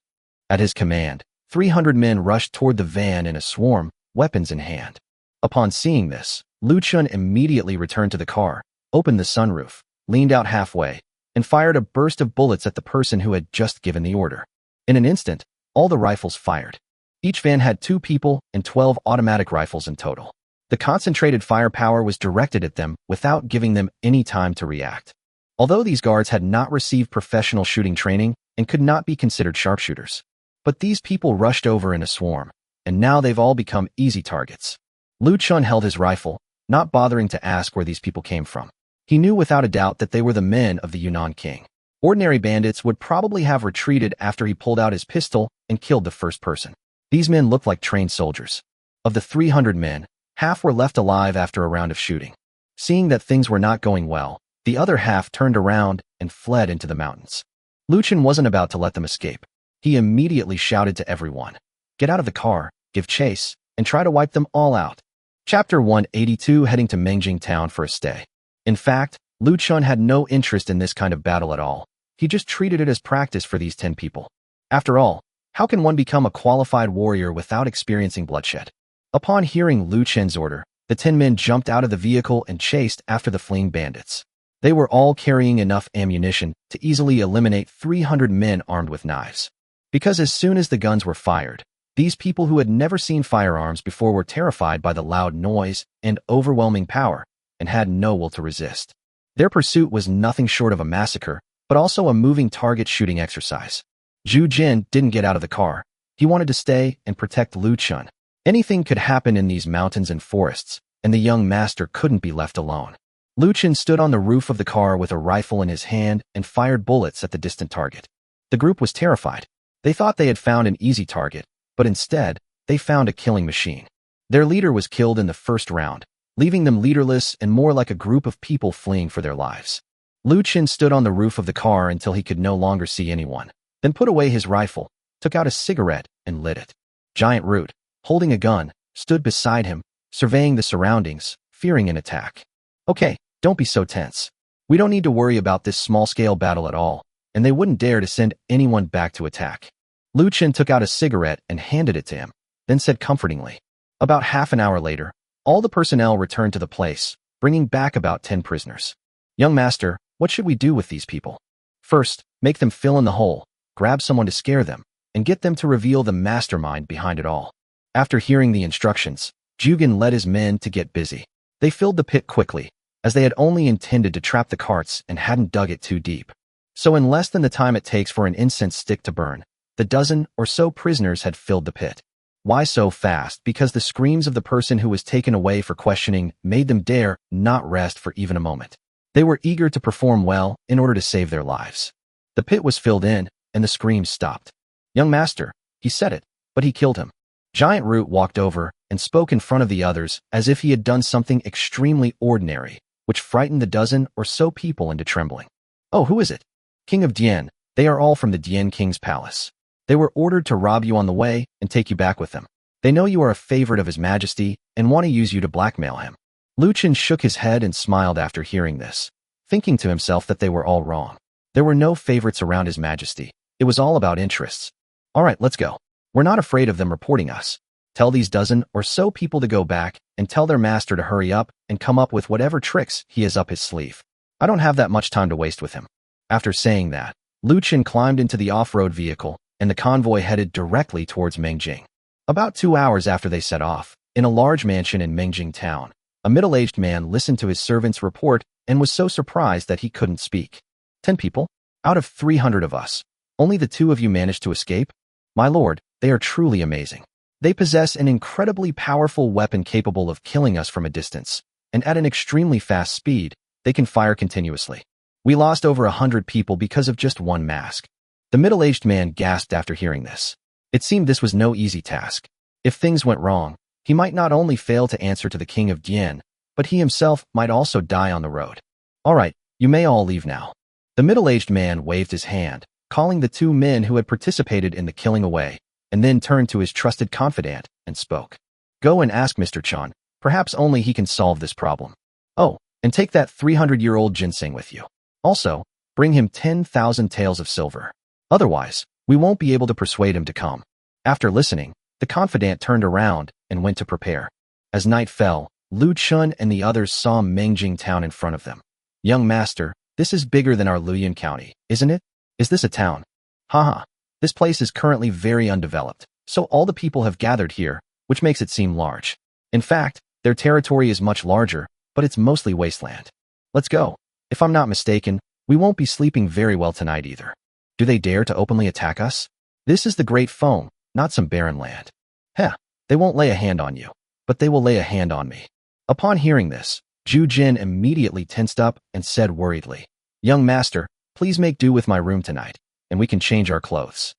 At his command, 300 men rushed toward the van in a swarm, weapons in hand. Upon seeing this, Lu Chen immediately returned to the car, opened the sunroof, leaned out halfway, and fired a burst of bullets at the person who had just given the order. In an instant, all the rifles fired. Each van had 2 people and 12 automatic rifles in total. The concentrated firepower was directed at them without giving them any time to react. Although these guards had not received professional shooting training and could not be considered sharpshooters, but these people rushed over in a swarm, and now they've all become easy targets. Lu Chen held his rifle, not bothering to ask where these people came from. He knew without a doubt that they were the men of the Yunnan king. Ordinary bandits would probably have retreated after he pulled out his pistol and killed the first person. These men looked like trained soldiers. Of the 300 men, half were left alive after a round of shooting. Seeing that things were not going well, the other half turned around and fled into the mountains. Lu Chen wasn't about to let them escape. He immediately shouted to everyone, "Get out of the car, give chase, and try to wipe them all out." Chapter 182, heading to Mengjing town for a stay. In fact, Lu Chen had no interest in this kind of battle at all. He just treated it as practice for these 10 people. After all, how can one become a qualified warrior without experiencing bloodshed? Upon hearing Lu Chen's order, the 10 men jumped out of the vehicle and chased after the fleeing bandits. They were all carrying enough ammunition to easily eliminate 300 men armed with knives. Because as soon as the guns were fired, these people who had never seen firearms before were terrified by the loud noise and overwhelming power and had no will to resist. Their pursuit was nothing short of a massacre, but also a moving target shooting exercise. Zhu Jin didn't get out of the car. He wanted to stay and protect Lu Chen. Anything could happen in these mountains and forests, and the young master couldn't be left alone. Lu Chen stood on the roof of the car with a rifle in his hand and fired bullets at the distant target. The group was terrified. They thought they had found an easy target, but instead, they found a killing machine. Their leader was killed in the first round, leaving them leaderless and more like a group of people fleeing for their lives. Lu Chen stood on the roof of the car until he could no longer see anyone, then put away his rifle, took out a cigarette, and lit it. Giant Root, holding a gun, stood beside him, surveying the surroundings, fearing an attack. "Okay, don't be so tense. We don't need to worry about this small-scale battle at all, and they wouldn't dare to send anyone back to attack." Lu Chen took out a cigarette and handed it to him, then said comfortingly. About half an hour later, all the personnel returned to the place, bringing back about 10 prisoners. "Young master, what should we do with these people?" "First, make them fill in the hole, grab someone to scare them, and get them to reveal the mastermind behind it all." After hearing the instructions, Jugan led his men to get busy. They filled the pit quickly, as they had only intended to trap the carts and hadn't dug it too deep. So in less than the time it takes for an incense stick to burn, the dozen or so prisoners had filled the pit. Why so fast? Because the screams of the person who was taken away for questioning made them dare not rest for even a moment. They were eager to perform well in order to save their lives. The pit was filled in, and the screams stopped. "Young master," he said it, but he killed him. Giant Root walked over and spoke in front of the others as if he had done something extremely ordinary, which frightened the dozen or so people into trembling. "Oh, who is it?" "King of Dian. They are all from the Dian King's palace. They were ordered to rob you on the way and take you back with them. They know you are a favorite of His Majesty and want to use you to blackmail him." Lu Chen shook his head and smiled after hearing this, thinking to himself that they were all wrong. There were no favorites around His Majesty. It was all about interests. "All right, let's go. We're not afraid of them reporting us. Tell these dozen or so people to go back and tell their master to hurry up and come up with whatever tricks he has up his sleeve. I don't have that much time to waste with him." After saying that, Lu Chen climbed into the off-road vehicle and the convoy headed directly towards Mengjing. About 2 hours after they set off, in a large mansion in Mengjing town, a middle-aged man listened to his servant's report and was so surprised that he couldn't speak. 10 people? Out of 300 of us. Only the 2 of you managed to escape? My lord, they are truly amazing. They possess an incredibly powerful weapon capable of killing us from a distance, and at an extremely fast speed, they can fire continuously. We lost over 100 people because of just one mask. The middle-aged man gasped after hearing this. It seemed this was no easy task. If things went wrong, he might not only fail to answer to the king of Dian, but he himself might also die on the road. "All right, you may all leave now." The middle-aged man waved his hand, calling the 2 men who had participated in the killing away, and then turned to his trusted confidant and spoke. "Go and ask Mr. Chen. Perhaps only he can solve this problem. Oh, and take that 300-year-old ginseng with you. Also, bring him 10,000 taels of silver. Otherwise, we won't be able to persuade him to come." After listening, the confidant turned around and went to prepare. As night fell, Lu Chen and the others saw Mengjing town in front of them. "Young master, this is bigger than our Luyan County, isn't it? Is this a town?" "Haha, this place is currently very undeveloped, so all the people have gathered here, which makes it seem large. In fact, their territory is much larger, but it's mostly wasteland. Let's go. If I'm not mistaken, we won't be sleeping very well tonight either. Do they dare to openly attack us? This is the Great Foam, not some barren land. Heh, they won't lay a hand on you, but they will lay a hand on me." Upon hearing this, Ju Jin immediately tensed up and said worriedly, "Young master, please make do with my room tonight, and we can change our clothes."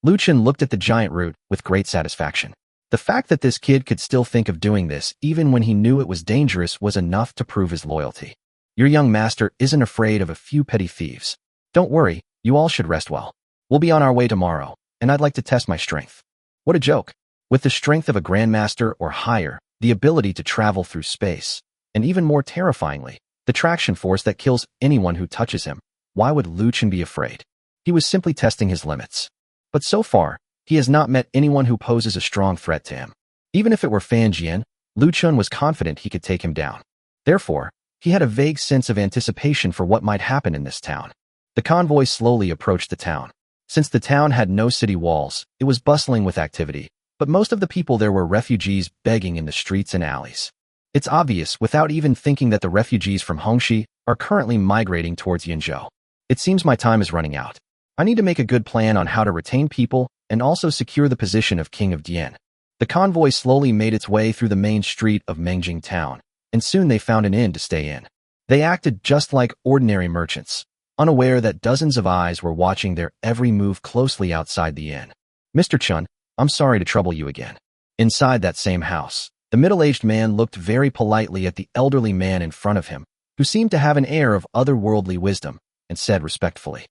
Lu Chen looked at the giant root with great satisfaction. The fact that this kid could still think of doing this even when he knew it was dangerous was enough to prove his loyalty. Your young master isn't afraid of a few petty thieves. Don't worry, you all should rest well. We'll be on our way tomorrow, and I'd like to test my strength. What a joke. With the strength of a grandmaster or higher, the ability to travel through space, and even more terrifyingly, the traction force that kills anyone who touches him, why would Lu Chen be afraid? He was simply testing his limits. But so far, he has not met anyone who poses a strong threat to him. Even if it were Fan Jian, Lu Chen was confident he could take him down. Therefore, he had a vague sense of anticipation for what might happen in this town. The convoy slowly approached the town. Since the town had no city walls, it was bustling with activity, but most of the people there were refugees begging in the streets and alleys. It's obvious without even thinking that the refugees from Hongxi are currently migrating towards Yinzhou. It seems my time is running out. I need to make a good plan on how to retain people and also secure the position of King of Dian. The convoy slowly made its way through the main street of Mengjing town, and soon they found an inn to stay in. They acted just like ordinary merchants, unaware that dozens of eyes were watching their every move closely outside the inn. "Mr. Chun, I'm sorry to trouble you again." Inside that same house, the middle-aged man looked very politely at the elderly man in front of him, who seemed to have an air of otherworldly wisdom, and said respectfully,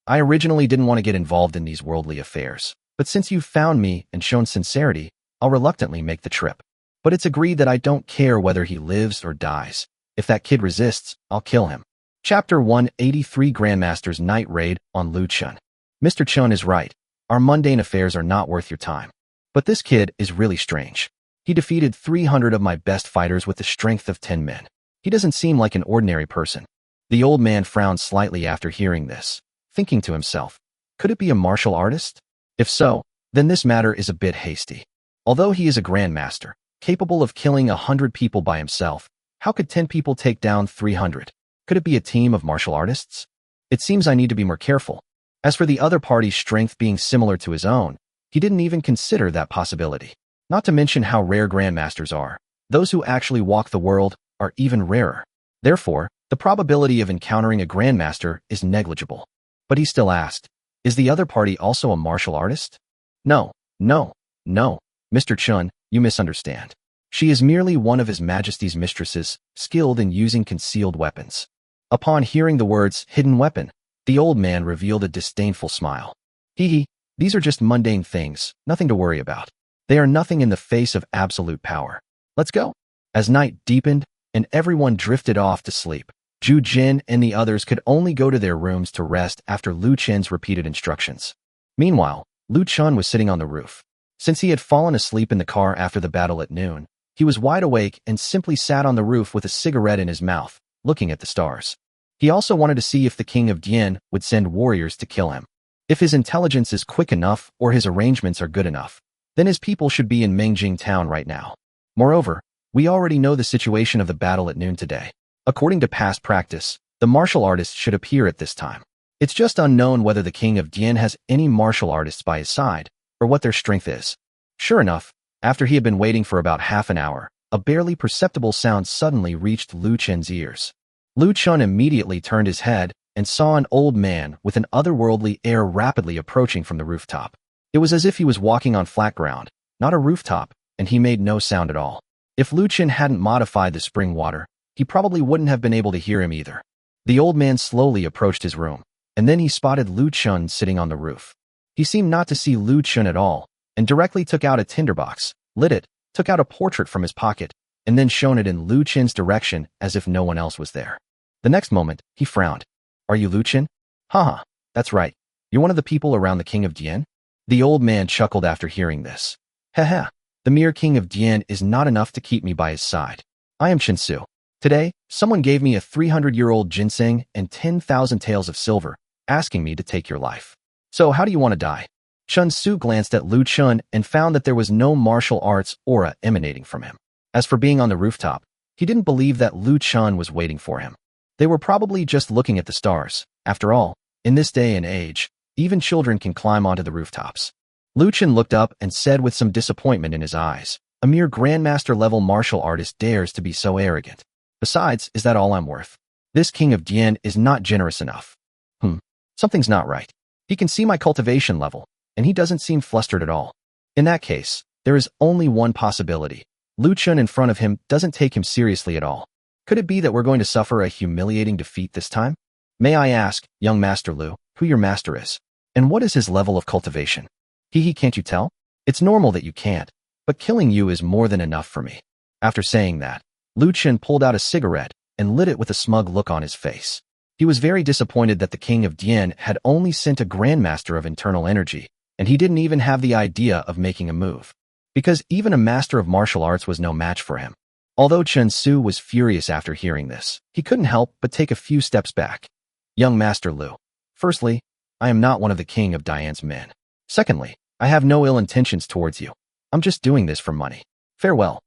"I originally didn't want to get involved in these worldly affairs, but since you've found me and shown sincerity, I'll reluctantly make the trip. But it's agreed that I don't care whether he lives or dies. If that kid resists, I'll kill him." Chapter 183 Grandmaster's Night Raid on Lu Chen. Mr. Chun is right. Our mundane affairs are not worth your time. But this kid is really strange. He defeated 300 of my best fighters with the strength of 10 men. He doesn't seem like an ordinary person. The old man frowned slightly after hearing this, thinking to himself, could it be a martial artist? If so, then this matter is a bit hasty. Although he is a grandmaster, capable of killing 100 people by himself, how could 10 people take down 300? Could it be a team of martial artists? It seems I need to be more careful. As for the other party's strength being similar to his own, he didn't even consider that possibility. Not to mention how rare grandmasters are. Those who actually walk the world are even rarer. Therefore, the probability of encountering a grandmaster is negligible. But he still asked, is the other party also a martial artist? No, Mr. Chun, you misunderstand. She is merely one of His Majesty's mistresses, skilled in using concealed weapons. Upon hearing the words hidden weapon, the old man revealed a disdainful smile. These are just mundane things, nothing to worry about. They are nothing in the face of absolute power. Let's go. As night deepened and everyone drifted off to sleep, Ju Jin and the others could only go to their rooms to rest after Lu Chen's repeated instructions. Meanwhile, Lu Chen was sitting on the roof. Since he had fallen asleep in the car after the battle at noon, he was wide awake and simply sat on the roof with a cigarette in his mouth, looking at the stars. He also wanted to see if the King of Dian would send warriors to kill him. If his intelligence is quick enough or his arrangements are good enough, then his people should be in Mengjing town right now. Moreover, we already know the situation of the battle at noon today. According to past practice, the martial artists should appear at this time. It's just unknown whether the King of Dian has any martial artists by his side, or what their strength is. Sure enough, after he had been waiting for about half an hour, a barely perceptible sound suddenly reached Lu Chen's ears. Lu Chen immediately turned his head and saw an old man with an otherworldly air rapidly approaching from the rooftop. It was as if he was walking on flat ground, not a rooftop, and he made no sound at all. If Lu Chen hadn't modified the spring water, he probably wouldn't have been able to hear him either. The old man slowly approached his room, and then he spotted Lu Chen sitting on the roof. He seemed not to see Lu Chen at all, and directly took out a tinderbox, lit it, took out a portrait from his pocket, and then shone it in Lu Chen's direction as if no one else was there. The next moment, he frowned. Are you Lu Chen? Haha, that's right. You're one of the people around the King of Dian? The old man chuckled after hearing this. Haha, the mere King of Dian is not enough to keep me by his side. I am Chen Su. Today, someone gave me a 300-year-old ginseng and 10,000 taels of silver, asking me to take your life. So how do you want to die? Chen Su glanced at Lu Chen and found that there was no martial arts aura emanating from him. As for being on the rooftop, he didn't believe that Lu Chen was waiting for him. They were probably just looking at the stars. After all, in this day and age, even children can climb onto the rooftops. Lu Chen looked up and said with some disappointment in his eyes, A mere grandmaster-level martial artist dares to be so arrogant. Besides, is that all I'm worth? This king of Dian is not generous enough. Something's not right. He can see my cultivation level, and he doesn't seem flustered at all. In that case, there is only one possibility. Lu Chen in front of him doesn't take him seriously at all. Could it be that we're going to suffer a humiliating defeat this time? May I ask, young Master Lu, who your master is? And what is his level of cultivation? Can't you tell? It's normal that you can't, but killing you is more than enough for me. After saying that, Lu Chen pulled out a cigarette and lit it with a smug look on his face. He was very disappointed that the king of Dian had only sent a grandmaster of internal energy, and he didn't even have the idea of making a move. Because even a master of martial arts was no match for him. Although Chen Su was furious after hearing this, he couldn't help but take a few steps back. Young Master Lu, firstly, I am not one of the king of Dian's men. Secondly, I have no ill intentions towards you. I'm just doing this for money. Farewell.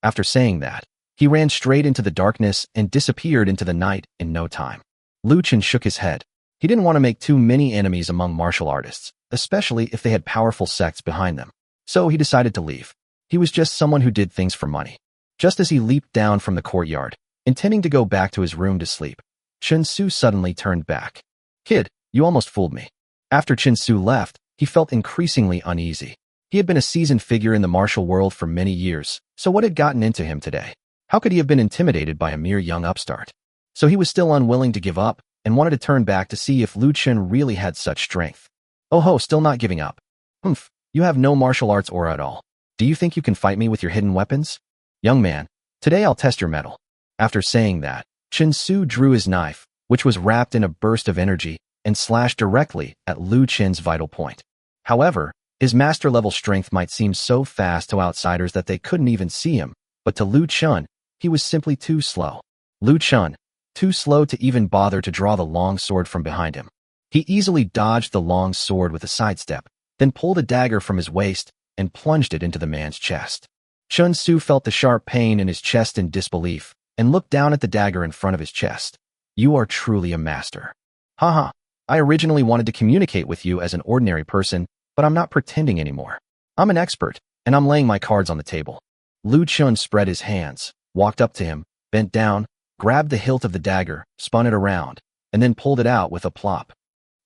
After saying that, he ran straight into the darkness and disappeared into the night in no time. Lu Chen shook his head. He didn't want to make too many enemies among martial artists, especially if they had powerful sects behind them. So he decided to leave. He was just someone who did things for money. Just as he leaped down from the courtyard, intending to go back to his room to sleep, Chen Su suddenly turned back. Kid, you almost fooled me. After Chen Su left, he felt increasingly uneasy. He had been a seasoned figure in the martial world for many years, so what had gotten into him today? How could he have been intimidated by a mere young upstart? So he was still unwilling to give up and wanted to turn back to see if Lu Chen really had such strength. Oh ho, still not giving up. You have no martial arts aura at all. Do you think you can fight me with your hidden weapons? Young man, today I'll test your mettle. After saying that, Chen Su drew his knife, which was wrapped in a burst of energy, and slashed directly at Lu Chen's vital point. However, his master-level strength might seem so fast to outsiders that they couldn't even see him, but to Lu Chen, he was simply too slow. Lu Chen, too slow to even bother to draw the long sword from behind him. He easily dodged the long sword with a sidestep, then pulled a dagger from his waist and plunged it into the man's chest. Chen Su felt the sharp pain in his chest in disbelief and looked down at the dagger in front of his chest. You are truly a master. Haha, I originally wanted to communicate with you as an ordinary person, but I'm not pretending anymore. I'm an expert, and I'm laying my cards on the table. Lu Chen spread his hands, walked up to him, bent down, grabbed the hilt of the dagger, spun it around, and then pulled it out with a plop.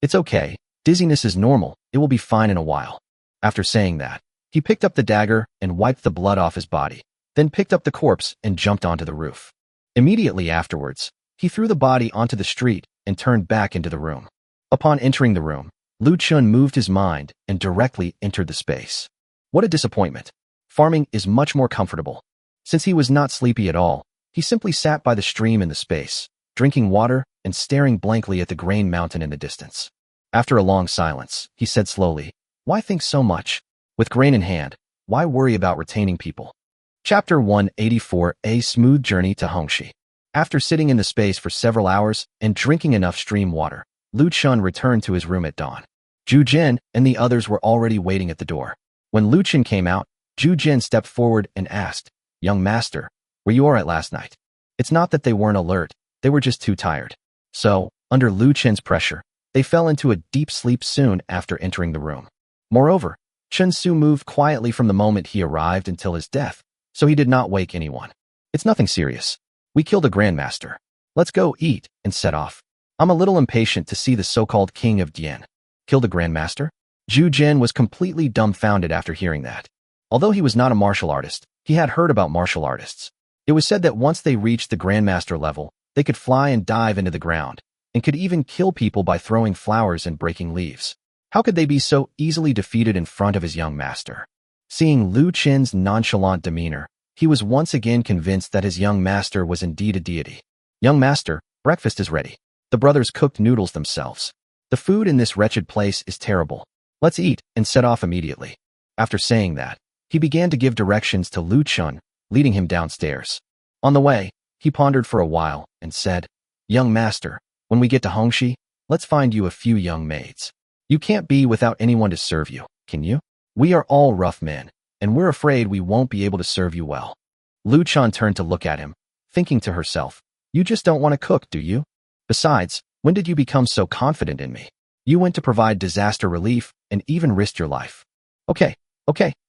It's okay, dizziness is normal, it will be fine in a while. After saying that, he picked up the dagger and wiped the blood off his body, then picked up the corpse and jumped onto the roof. Immediately afterwards, he threw the body onto the street and turned back into the room. Upon entering the room, Lu Chen moved his mind and directly entered the space. What a disappointment. Farming is much more comfortable. Since he was not sleepy at all, he simply sat by the stream in the space, drinking water and staring blankly at the grain mountain in the distance. After a long silence, he said slowly, "Why think so much? With grain in hand, why worry about retaining people?" Chapter 184, A Smooth Journey to Hongxi. After sitting in the space for several hours and drinking enough stream water, Lu Chen returned to his room at dawn. Zhu Jin and the others were already waiting at the door. When Lu Chen came out, Zhu Jin stepped forward and asked, "Young master, were you all right last night?" It's not that they weren't alert, they were just too tired. So, under Lu Chen's pressure, they fell into a deep sleep soon after entering the room. Moreover, Chen Su moved quietly from the moment he arrived until his death, so he did not wake anyone. It's nothing serious. We killed a grandmaster. Let's go eat and set off. I'm a little impatient to see the so-called king of Dian. Kill the grandmaster? Zhu Jin was completely dumbfounded after hearing that. Although he was not a martial artist, he had heard about martial artists. It was said that once they reached the grandmaster level, they could fly and dive into the ground, and could even kill people by throwing flowers and breaking leaves. How could they be so easily defeated in front of his young master? Seeing Lu Chen's nonchalant demeanor, he was once again convinced that his young master was indeed a deity. Young master, breakfast is ready. The brothers cooked noodles themselves. The food in this wretched place is terrible. Let's eat and set off immediately. After saying that, he began to give directions to Lu Chen, leading him downstairs. On the way, he pondered for a while and said, "Young master, when we get to Hongxi, let's find you a few young maids. You can't be without anyone to serve you, can you? We are all rough men, and we're afraid we won't be able to serve you well." Lu Chen turned to look at him, thinking to herself, "You just don't want to cook, do you? Besides, when did you become so confident in me? You went to provide disaster relief and even risked your life. Okay,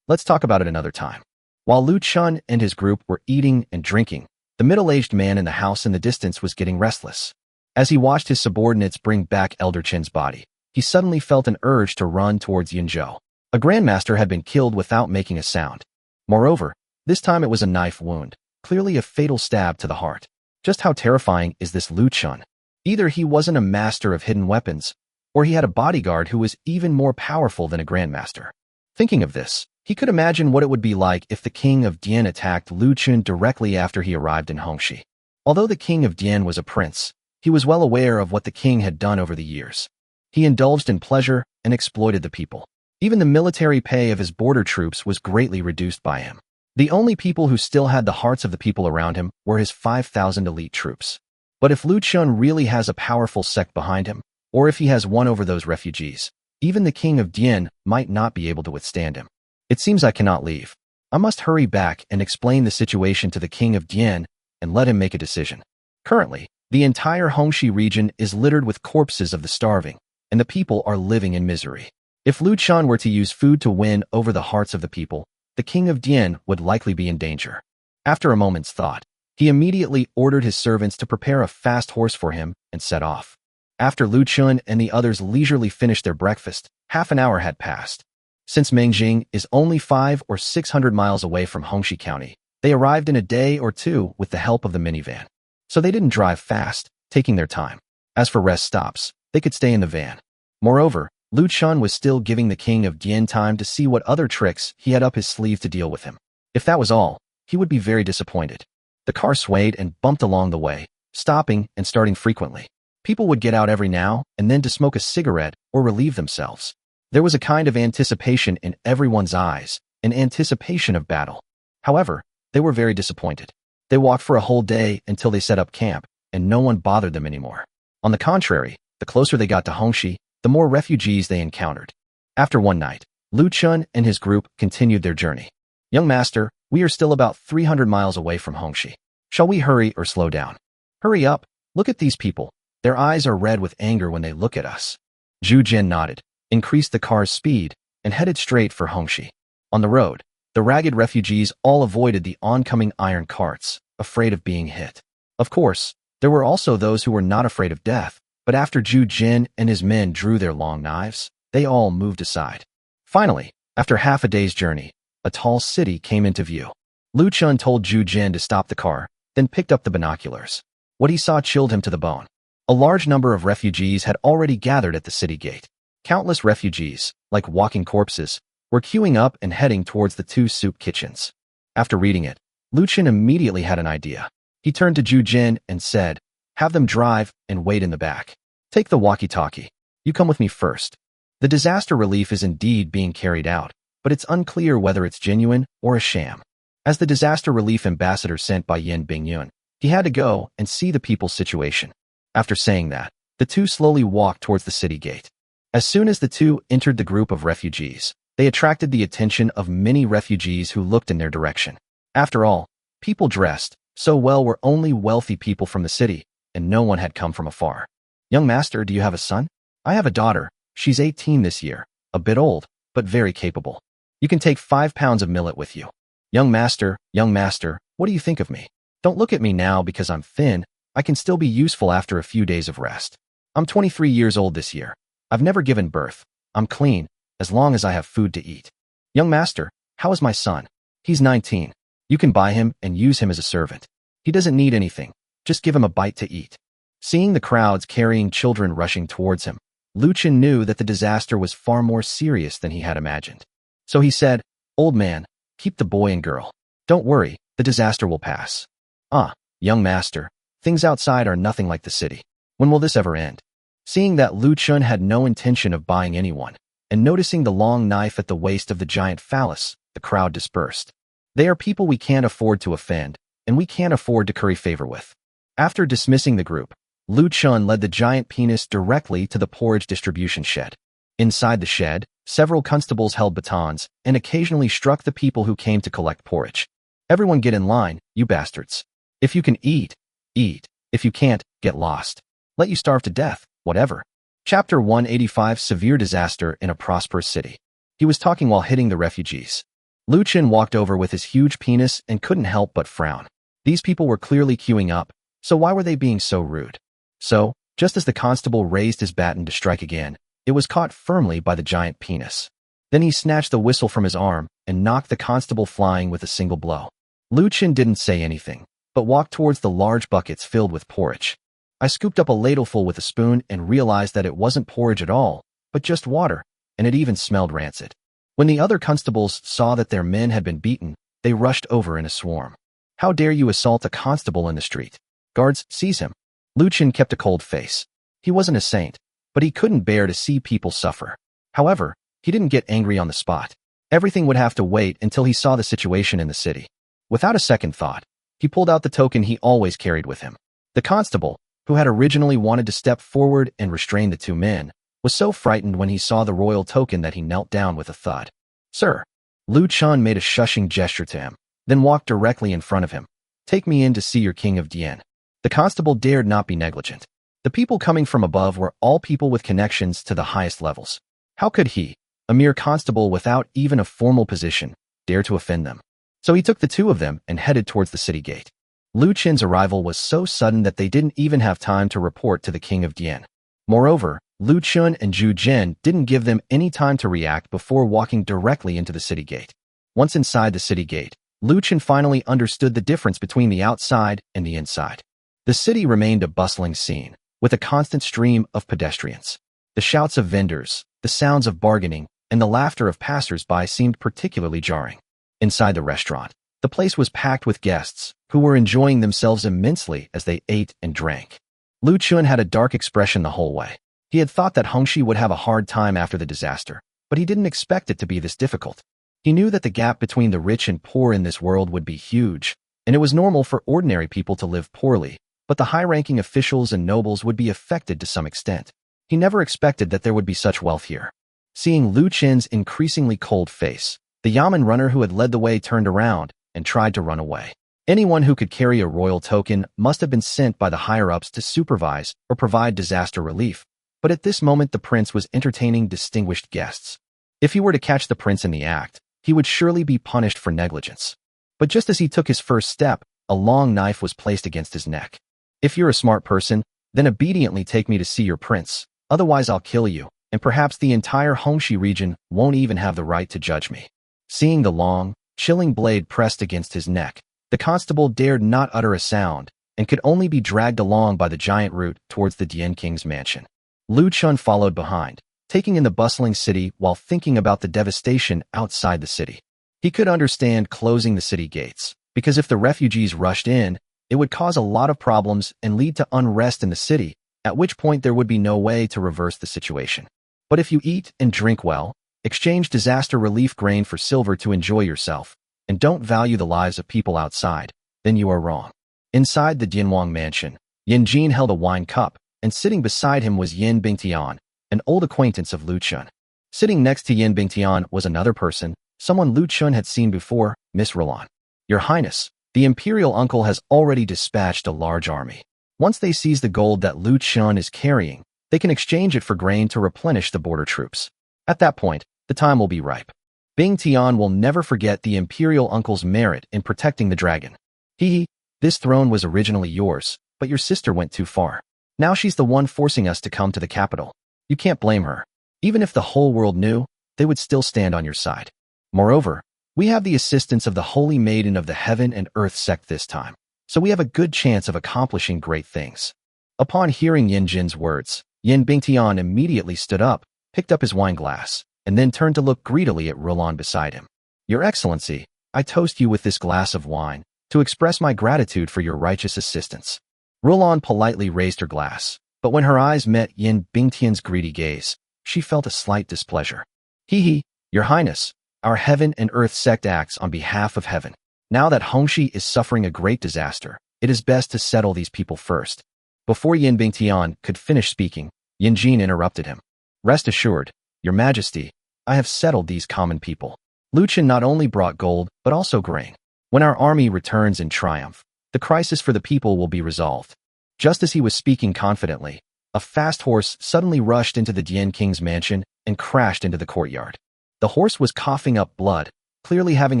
let's talk about it another time." While Lu Chen and his group were eating and drinking, the middle-aged man in the house in the distance was getting restless. As he watched his subordinates bring back Elder Chen's body, he suddenly felt an urge to run towards Yinzhou. A grandmaster had been killed without making a sound. Moreover, this time it was a knife wound, clearly a fatal stab to the heart. Just how terrifying is this Lu Chen? Either he wasn't a master of hidden weapons, or he had a bodyguard who was even more powerful than a grandmaster. Thinking of this, he could imagine what it would be like if the king of Dian attacked Lu Chen directly after he arrived in Hongxi. Although the king of Dian was a prince, he was well aware of what the king had done over the years. He indulged in pleasure and exploited the people. Even the military pay of his border troops was greatly reduced by him. The only people who still had the hearts of the people around him were his 5,000 elite troops. But if Lu Chen really has a powerful sect behind him, or if he has won over those refugees, even the king of Dian might not be able to withstand him. It seems I cannot leave. I must hurry back and explain the situation to the king of Dian and let him make a decision. Currently, the entire Hongxi region is littered with corpses of the starving, and the people are living in misery. If Lu Chen were to use food to win over the hearts of the people, the king of Dian would likely be in danger. After a moment's thought, he immediately ordered his servants to prepare a fast horse for him and set off. After Lu Chen and the others leisurely finished their breakfast, half an hour had passed. Since Mengjing is only 500 or 600 miles away from Hongxi County, they arrived in a day or two with the help of the minivan. So they didn't drive fast, taking their time. As for rest stops, they could stay in the van. Moreover, Lu Chen was still giving the king of Dian time to see what other tricks he had up his sleeve to deal with him. If that was all, he would be very disappointed. The car swayed and bumped along the way, stopping and starting frequently. People would get out every now and then to smoke a cigarette or relieve themselves. There was a kind of anticipation in everyone's eyes, an anticipation of battle. However, they were very disappointed. They walked for a whole day until they set up camp, and no one bothered them anymore. On the contrary, the closer they got to Hongxi, the more refugees they encountered. After one night, Lu Chen and his group continued their journey. Young master, we are still about 300 miles away from Hongxi. Shall we hurry or slow down? Hurry up. Look at these people. Their eyes are red with anger when they look at us. Zhu Jin nodded, increased the car's speed, and headed straight for Hongxi. On the road, the ragged refugees all avoided the oncoming iron carts, afraid of being hit. Of course, there were also those who were not afraid of death, but after Zhu Jin and his men drew their long knives, they all moved aside. Finally, after half a day's journey, a tall city came into view. Lu Chen told Zhu Jin to stop the car, then picked up the binoculars. What he saw chilled him to the bone. A large number of refugees had already gathered at the city gate. Countless refugees, like walking corpses, were queuing up and heading towards the two soup kitchens. After reading it, Lu Chen immediately had an idea. He turned to Zhu Jin and said, "Have them drive and wait in the back. Take the walkie-talkie. You come with me first." The disaster relief is indeed being carried out, but it's unclear whether it's genuine or a sham. As the disaster relief ambassador sent by Yin Bingyun, he had to go and see the people's situation. After saying that, the two slowly walked towards the city gate. As soon as the two entered the group of refugees, they attracted the attention of many refugees who looked in their direction. After all, people dressed so well were only wealthy people from the city, and no one had come from afar. "Young master, do you have a son?" "I have a daughter. She's 18 this year, a bit old, but very capable. You can take 5 pounds of millet with you." Young master, what do you think of me? Don't look at me now because I'm thin. I can still be useful after a few days of rest. I'm 23 years old this year. I've never given birth. I'm clean, as long as I have food to eat." "Young master, how is my son?" "He's 19. You can buy him and use him as a servant. He doesn't need anything. Just give him a bite to eat." Seeing the crowds carrying children rushing towards him, Lu Chen knew that the disaster was far more serious than he had imagined. So he said, "Old man, keep the boy and girl. Don't worry, the disaster will pass." "Ah, young master, things outside are nothing like the city. When will this ever end?" Seeing that Lu Chen had no intention of buying anyone, and noticing the long knife at the waist of the giant phallus, the crowd dispersed. "They are people we can't afford to offend, and we can't afford to curry favor with." After dismissing the group, Lu Chen led the giant penis directly to the porridge distribution shed. Inside the shed, several constables held batons and occasionally struck the people who came to collect porridge. "Everyone get in line, you bastards. If you can eat, eat. If you can't, get lost. Let you starve to death, whatever." Chapter 185: Severe Disaster in a Prosperous City. He was talking while hitting the refugees. Lu Chen walked over with his huge penis and couldn't help but frown. These people were clearly queuing up, so why were they being so rude? So, just as the constable raised his baton to strike again, it was caught firmly by the giant penis. Then he snatched the whistle from his arm and knocked the constable flying with a single blow. Lu Chen didn't say anything, but walked towards the large buckets filled with porridge. I scooped up a ladleful with a spoon and realized that it wasn't porridge at all, but just water, and it even smelled rancid. When the other constables saw that their men had been beaten, they rushed over in a swarm. How dare you assault a constable in the street? Guards, seize him. Lu Chen kept a cold face. He wasn't a saint, but he couldn't bear to see people suffer. However, he didn't get angry on the spot. Everything would have to wait until he saw the situation in the city. Without a second thought, he pulled out the token he always carried with him. The constable, who had originally wanted to step forward and restrain the two men, was so frightened when he saw the royal token that he knelt down with a thud. Sir. Lu Chen made a shushing gesture to him, then walked directly in front of him. Take me in to see your king of Dian. The constable dared not be negligent. The people coming from above were all people with connections to the highest levels. How could he, a mere constable without even a formal position, dare to offend them? So he took the two of them and headed towards the city gate. Lu Chen's arrival was so sudden that they didn't even have time to report to the king of Dian. Moreover, Lu Chen and Zhu Zhen didn't give them any time to react before walking directly into the city gate. Once inside the city gate, Lu Chen finally understood the difference between the outside and the inside. The city remained a bustling scene, with a constant stream of pedestrians. The shouts of vendors, the sounds of bargaining, and the laughter of passers-by seemed particularly jarring. Inside the restaurant, the place was packed with guests, who were enjoying themselves immensely as they ate and drank. Lu Chen had a dark expression the whole way. He had thought that Hongxi would have a hard time after the disaster, but he didn't expect it to be this difficult. He knew that the gap between the rich and poor in this world would be huge, and it was normal for ordinary people to live poorly, but the high-ranking officials and nobles would be affected to some extent. He never expected that there would be such wealth here. Seeing Lu Chen's increasingly cold face, the Yamen runner who had led the way turned around and tried to run away. Anyone who could carry a royal token must have been sent by the higher-ups to supervise or provide disaster relief, but at this moment the prince was entertaining distinguished guests. If he were to catch the prince in the act, he would surely be punished for negligence. But just as he took his first step, a long knife was placed against his neck. If you're a smart person, then obediently take me to see your prince, otherwise I'll kill you, and perhaps the entire Hongxi region won't even have the right to judge me. Seeing the long, chilling blade pressed against his neck, the constable dared not utter a sound, and could only be dragged along by the giant root towards the Dian King's mansion. Lu Chen followed behind, taking in the bustling city while thinking about the devastation outside the city. He could understand closing the city gates, because if the refugees rushed in, it would cause a lot of problems and lead to unrest in the city, at which point there would be no way to reverse the situation. But if you eat and drink well, exchange disaster relief grain for silver to enjoy yourself, and don't value the lives of people outside, then you are wrong. Inside the Dianwang mansion, Yin Jin held a wine cup, and sitting beside him was Yin Bingtian, an old acquaintance of Lu Chen. Sitting next to Yin Bingtian was another person, someone Lu Chen had seen before, Miss Roland. Your Highness, the imperial uncle has already dispatched a large army. Once they seize the gold that Lu Chen is carrying, they can exchange it for grain to replenish the border troops. At that point, the time will be ripe. Bing Tian will never forget the imperial uncle's merit in protecting the dragon. This throne was originally yours, but your sister went too far. Now she's the one forcing us to come to the capital. You can't blame her. Even if the whole world knew, they would still stand on your side. Moreover, we have the assistance of the Holy Maiden of the Heaven and Earth sect this time, so we have a good chance of accomplishing great things. Upon hearing Yin Jin's words, Yin Bingtian immediately stood up, picked up his wine glass, and then turned to look greedily at Roland beside him. Your Excellency, I toast you with this glass of wine to express my gratitude for your righteous assistance. Roland politely raised her glass, but when her eyes met Yin Bingtian's greedy gaze, she felt a slight displeasure. Your Highness, our Heaven and Earth sect acts on behalf of Heaven. Now that Hongxi is suffering a great disaster, it is best to settle these people first. Before Yin Bingtian could finish speaking, Yin Jin interrupted him. Rest assured, Your Majesty, I have settled these common people. Lu Chen not only brought gold, but also grain. When our army returns in triumph, the crisis for the people will be resolved. Just as he was speaking confidently, a fast horse suddenly rushed into the Dian King's mansion and crashed into the courtyard. The horse was coughing up blood, clearly having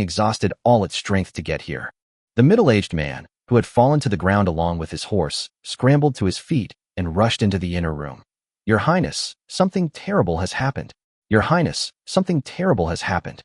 exhausted all its strength to get here. The middle-aged man, who had fallen to the ground along with his horse, scrambled to his feet and rushed into the inner room. "Your Highness, something terrible has happened. Your Highness, something terrible has happened.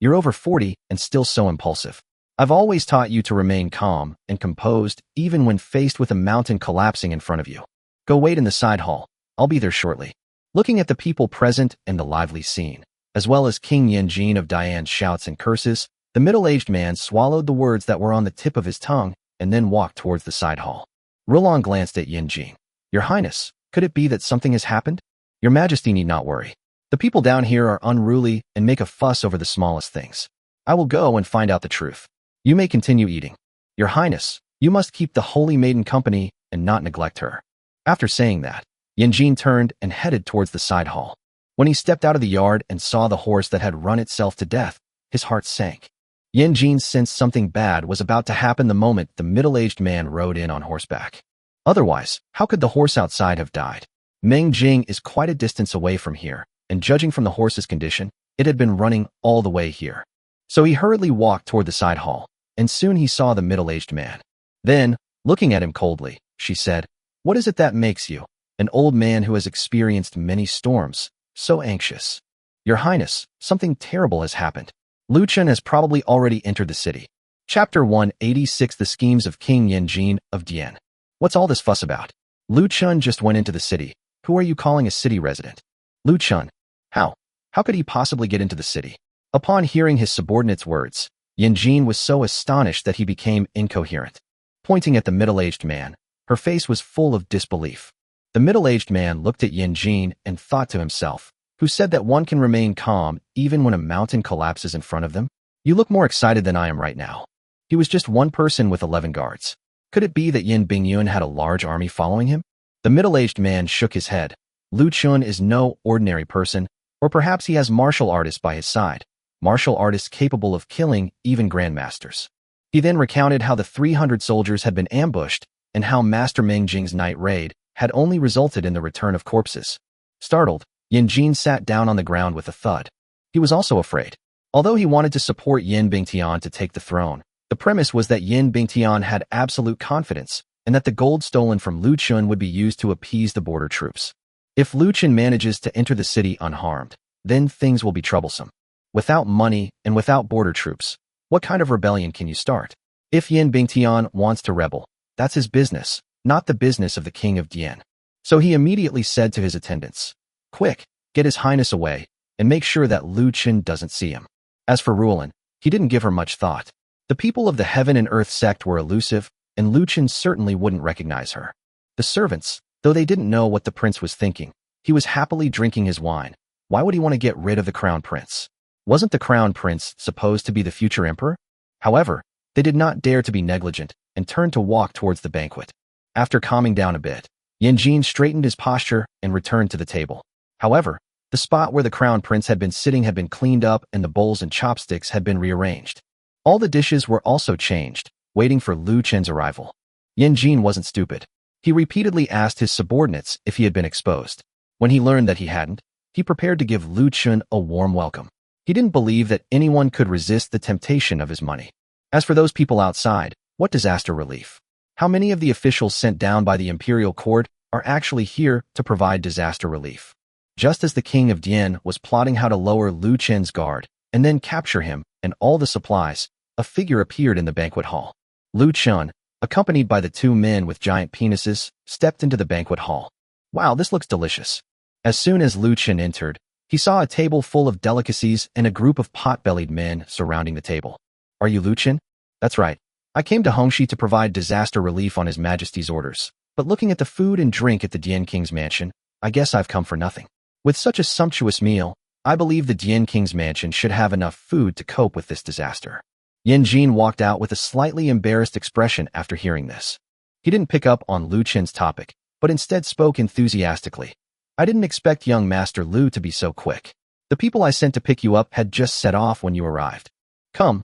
You're over 40 and still so impulsive. I've always taught you to remain calm and composed even when faced with a mountain collapsing in front of you. Go wait in the side hall. I'll be there shortly." Looking at the people present and the lively scene, as well as King Yanjin of Diane's shouts and curses, the middle-aged man swallowed the words that were on the tip of his tongue and then walked towards the side hall. Rulon glanced at Yanjin. "Your Highness, could it be that something has happened? Your Majesty need not worry. The people down here are unruly and make a fuss over the smallest things. I will go and find out the truth. You may continue eating. Your Highness, you must keep the holy maiden company and not neglect her." After saying that, Yanjin turned and headed towards the side hall. When he stepped out of the yard and saw the horse that had run itself to death, his heart sank. Yanjin sensed something bad was about to happen the moment the middle-aged man rode in on horseback. Otherwise, how could the horse outside have died? Meng Jing is quite a distance away from here, and judging from the horse's condition, it had been running all the way here. So he hurriedly walked toward the side hall, and soon he saw the middle-aged man. Then, looking at him coldly, she said, "What is it that makes you, an old man who has experienced many storms, so anxious?" "Your Highness, something terrible has happened. Lu Chen has probably already entered the city." Chapter 186 The Schemes of King Yanjin of Dian. What's all this fuss about? Lu Chen just went into the city. Who are you calling a city resident? Lu Chen. How? How could he possibly get into the city? Upon hearing his subordinate's words, Yanjin was so astonished that he became incoherent. Pointing at the middle-aged man, her face was full of disbelief. The middle-aged man looked at Yanjin and thought to himself, "Who said that one can remain calm even when a mountain collapses in front of them? You look more excited than I am right now." He was just one person with 11 guards. Could it be that Yin Bingyun had a large army following him? The middle-aged man shook his head. Lu Chen is no ordinary person, or perhaps he has martial artists by his side, martial artists capable of killing even grandmasters. He then recounted how the 300 soldiers had been ambushed and how Master Meng Jing's night raid had only resulted in the return of corpses. Startled, Yanjin sat down on the ground with a thud. He was also afraid. Although he wanted to support Yin Bingtian to take the throne, the premise was that Yin Bingtian had absolute confidence and that the gold stolen from Lu Chen would be used to appease the border troops. If Lu Chen manages to enter the city unharmed, then things will be troublesome. Without money and without border troops, what kind of rebellion can you start? If Yin Bingtian wants to rebel, that's his business, not the business of the king of Dian. So he immediately said to his attendants, "Quick, get his highness away, and make sure that Lu Chen doesn't see him." As for Rulin, he didn't give her much thought. The people of the Heaven and Earth sect were elusive, and Lu Chen certainly wouldn't recognize her. The servants, though they didn't know what the prince was thinking, he was happily drinking his wine. Why would he want to get rid of the crown prince? Wasn't the crown prince supposed to be the future emperor? However, they did not dare to be negligent and turned to walk towards the banquet. After calming down a bit, Yanjin straightened his posture and returned to the table. However, the spot where the crown prince had been sitting had been cleaned up and the bowls and chopsticks had been rearranged. All the dishes were also changed, waiting for Lu Chen's arrival. Yanjin wasn't stupid. He repeatedly asked his subordinates if he had been exposed. When he learned that he hadn't, he prepared to give Lu Chen a warm welcome. He didn't believe that anyone could resist the temptation of his money. As for those people outside, what disaster relief? How many of the officials sent down by the imperial court are actually here to provide disaster relief? Just as the king of Dian was plotting how to lower Lu Chen's guard and then capture him and all the supplies, a figure appeared in the banquet hall. Lu Chen, accompanied by the two men with giant penises, stepped into the banquet hall. Wow, this looks delicious. As soon as Lu Chen entered, he saw a table full of delicacies and a group of pot-bellied men surrounding the table. Are you Lu Chen? That's right. I came to Hongxi to provide disaster relief on His Majesty's orders, but looking at the food and drink at the Dian King's mansion, I guess I've come for nothing. With such a sumptuous meal, I believe the Dian King's mansion should have enough food to cope with this disaster. Yanjin walked out with a slightly embarrassed expression after hearing this. He didn't pick up on Lu Chen's topic, but instead spoke enthusiastically. I didn't expect young Master Lu to be so quick. The people I sent to pick you up had just set off when you arrived. Come,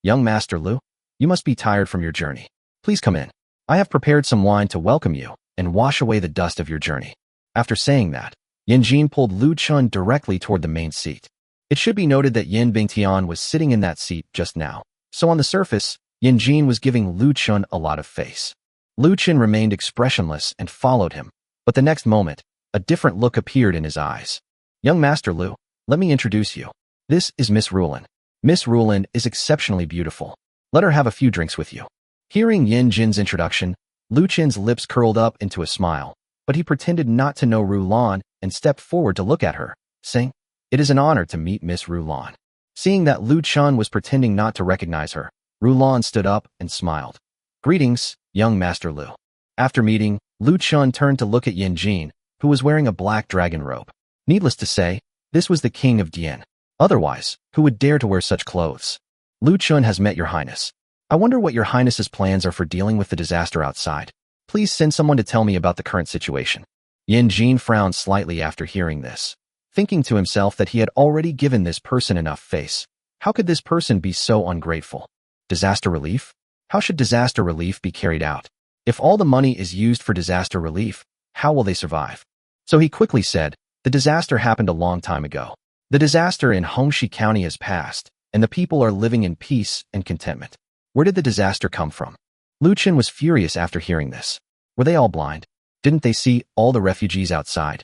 young Master Lu. You must be tired from your journey. Please come in. I have prepared some wine to welcome you and wash away the dust of your journey. After saying that, Yanjin pulled Lu Chen directly toward the main seat. It should be noted that Yin Bingtian was sitting in that seat just now, so on the surface, Yin Jin was giving Lu Chen a lot of face. Lu Chen remained expressionless and followed him, but the next moment, a different look appeared in his eyes. Young Master Lu, let me introduce you. This is Miss Rulin. Miss Rulin is exceptionally beautiful. Let her have a few drinks with you. Hearing Yin Jin's introduction, Lu Chen's lips curled up into a smile, but he pretended not to know Rulin and stepped forward to look at her, saying, "It is an honor to meet Miss Rulin." Seeing that Lu Chen was pretending not to recognize her, Rulin stood up and smiled. "Greetings, young Master Lu." After meeting, Lu Chen turned to look at Yin Jin, who was wearing a black dragon robe. Needless to say, this was the king of Dian. Otherwise, who would dare to wear such clothes? "Lu Chen has met your highness. I wonder what your highness's plans are for dealing with the disaster outside. Please send someone to tell me about the current situation." Yin Jin frowned slightly after hearing this, thinking to himself that he had already given this person enough face. How could this person be so ungrateful? Disaster relief? How should disaster relief be carried out? If all the money is used for disaster relief, how will they survive? So he quickly said, "The disaster happened a long time ago. The disaster in Hongxi County has passed, and the people are living in peace and contentment." Where did the disaster come from? Lu Chen was furious after hearing this. Were they all blind? Didn't they see all the refugees outside?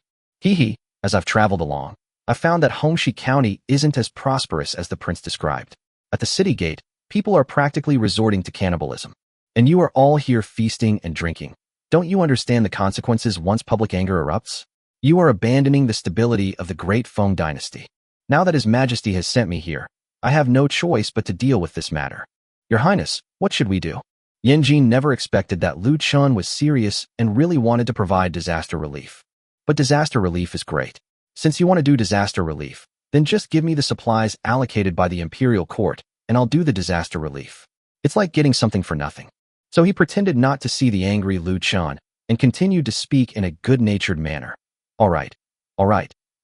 As I've traveled along, I found that Hongxi County isn't as prosperous as the prince described. At the city gate, people are practically resorting to cannibalism. And you are all here feasting and drinking. Don't you understand the consequences once public anger erupts? You are abandoning the stability of the great Feng dynasty. Now that His Majesty has sent me here, I have no choice but to deal with this matter. Your Highness, what should we do? Yin Jin never expected that Lu Chen was serious and really wanted to provide disaster relief. But disaster relief is great. Since you want to do disaster relief, then just give me the supplies allocated by the imperial court, and I'll do the disaster relief. It's like getting something for nothing. So he pretended not to see the angry Lu Chen and continued to speak in a good-natured manner. All right.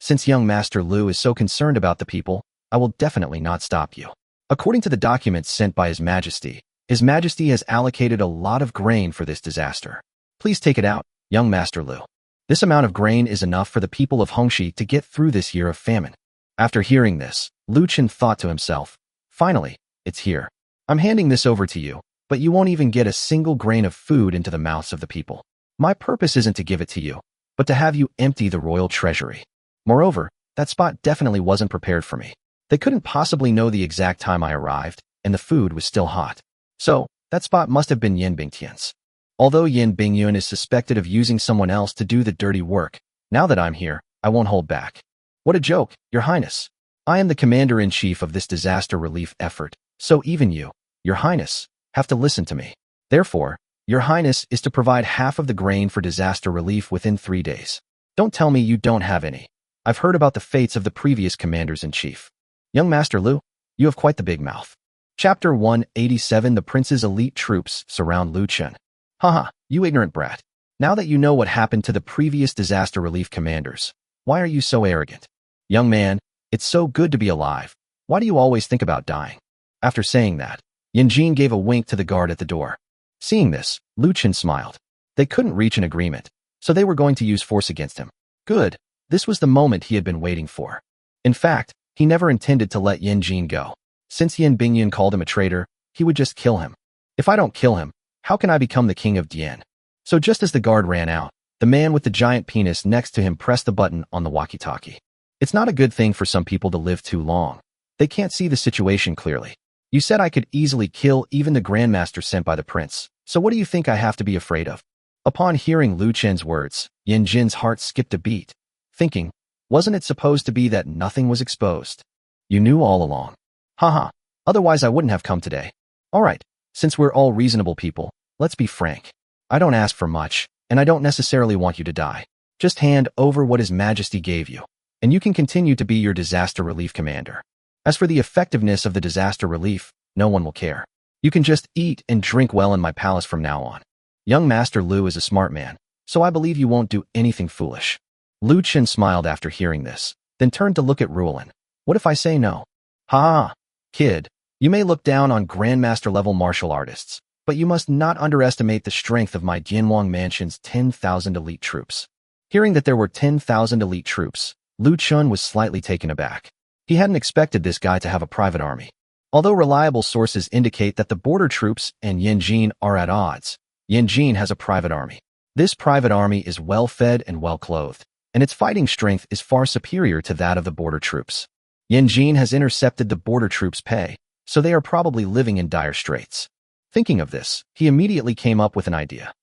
Since young Master Lu is so concerned about the people, I will definitely not stop you. According to the documents sent by His Majesty has allocated a lot of grain for this disaster. Please take it out, young Master Lu. This amount of grain is enough for the people of Hongxi to get through this year of famine. After hearing this, Lu Chen thought to himself, finally, it's here. I'm handing this over to you, but you won't even get a single grain of food into the mouths of the people. My purpose isn't to give it to you, but to have you empty the royal treasury. Moreover, that spot definitely wasn't prepared for me. They couldn't possibly know the exact time I arrived, and the food was still hot. So, that spot must have been Yin Bingtian's. Although Yin Bingyun is suspected of using someone else to do the dirty work, now that I'm here, I won't hold back. What a joke, Your Highness. I am the commander-in-chief of this disaster relief effort, so even you, Your Highness, have to listen to me. Therefore, Your Highness is to provide half of the grain for disaster relief within 3 days. Don't tell me you don't have any. I've heard about the fates of the previous commanders-in-chief. Young Master Lu, you have quite the big mouth. Chapter 187 The prince's elite troops surround Lu Chen. Haha, you ignorant brat. Now that you know what happened to the previous disaster relief commanders, why are you so arrogant? Young man, it's so good to be alive. Why do you always think about dying? After saying that, Yin Jin gave a wink to the guard at the door. Seeing this, Lu Chen smiled. They couldn't reach an agreement, so they were going to use force against him. Good. This was the moment he had been waiting for. In fact, he never intended to let Yin Jin go. Since Yin Bingyun called him a traitor, he would just kill him. If I don't kill him, how can I become the king of Dian? So just as the guard ran out, the man with the giant penis next to him pressed the button on the walkie-talkie. It's not a good thing for some people to live too long. They can't see the situation clearly. You said I could easily kill even the grandmaster sent by the prince, so what do you think I have to be afraid of? Upon hearing Lu Chen's words, Yin Jin's heart skipped a beat, thinking, wasn't it supposed to be that nothing was exposed? You knew all along. Haha, otherwise I wouldn't have come today. Alright, since we're all reasonable people, let's be frank. I don't ask for much, and I don't necessarily want you to die. Just hand over what His Majesty gave you, and you can continue to be your disaster relief commander. As for the effectiveness of the disaster relief, no one will care. You can just eat and drink well in my palace from now on. Young Master Lu is a smart man, so I believe you won't do anything foolish. Lu Chen smiled after hearing this, then turned to look at Rulin. What if I say no? Ha! Kid, you may look down on grandmaster-level martial artists, but you must not underestimate the strength of my Jianwang Mansion's 10,000 elite troops. Hearing that there were 10,000 elite troops, Lu Chen was slightly taken aback. He hadn't expected this guy to have a private army. Although reliable sources indicate that the border troops and Yanjin are at odds, Yanjin has a private army. This private army is well-fed and well-clothed, and its fighting strength is far superior to that of the border troops. Yanjin has intercepted the border troops' pay, so they are probably living in dire straits. Thinking of this, he immediately came up with an idea.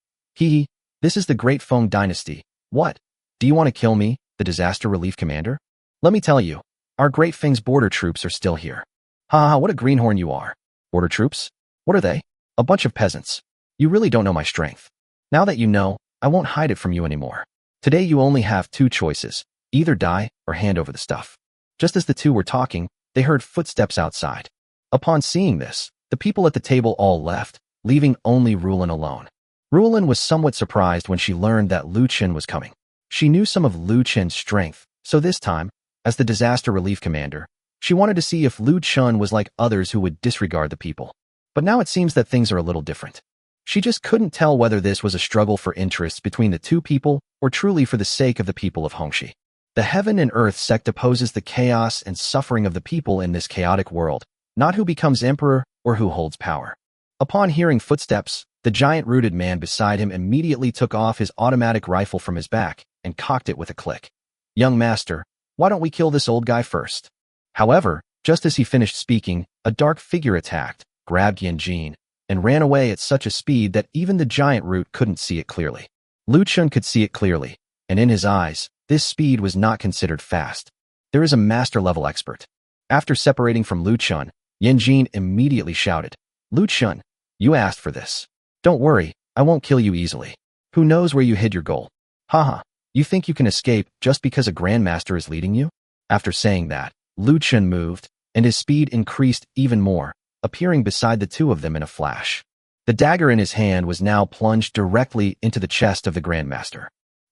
This is the Great Feng Dynasty. What? Do you want to kill me, the disaster relief commander? Let me tell you, our Great Feng's border troops are still here. Ha, what a greenhorn you are. Border troops? What are they? A bunch of peasants. You really don't know my strength. Now that you know, I won't hide it from you anymore. Today you only have two choices, either die or hand over the stuff. Just as the two were talking, they heard footsteps outside. Upon seeing this, the people at the table all left, leaving only Rulin alone. Rulin was somewhat surprised when she learned that Lu Chen was coming. She knew some of Lu Chen's strength, so this time, as the disaster relief commander, she wanted to see if Lu Chen was like others who would disregard the people. But now it seems that things are a little different. She just couldn't tell whether this was a struggle for interests between the two people or truly for the sake of the people of Hongxi. The heaven and earth sect opposes the chaos and suffering of the people in this chaotic world, not who becomes emperor or who holds power. Upon hearing footsteps, the giant-rooted man beside him immediately took off his automatic rifle from his back and cocked it with a click. Young master, why don't we kill this old guy first? However, just as he finished speaking, a dark figure attacked, grabbed Yanjin, and ran away at such a speed that even the giant root couldn't see it clearly. Lu Chen could see it clearly, and in his eyes, this speed was not considered fast. There is a master-level expert. After separating from Lu Chen, Yanjin immediately shouted, Lu Chen, you asked for this. Don't worry, I won't kill you easily. Who knows where you hid your gold? Haha, you think you can escape just because a grandmaster is leading you? After saying that, Lu Chen moved, and his speed increased even more, appearing beside the two of them in a flash. The dagger in his hand was now plunged directly into the chest of the grandmaster.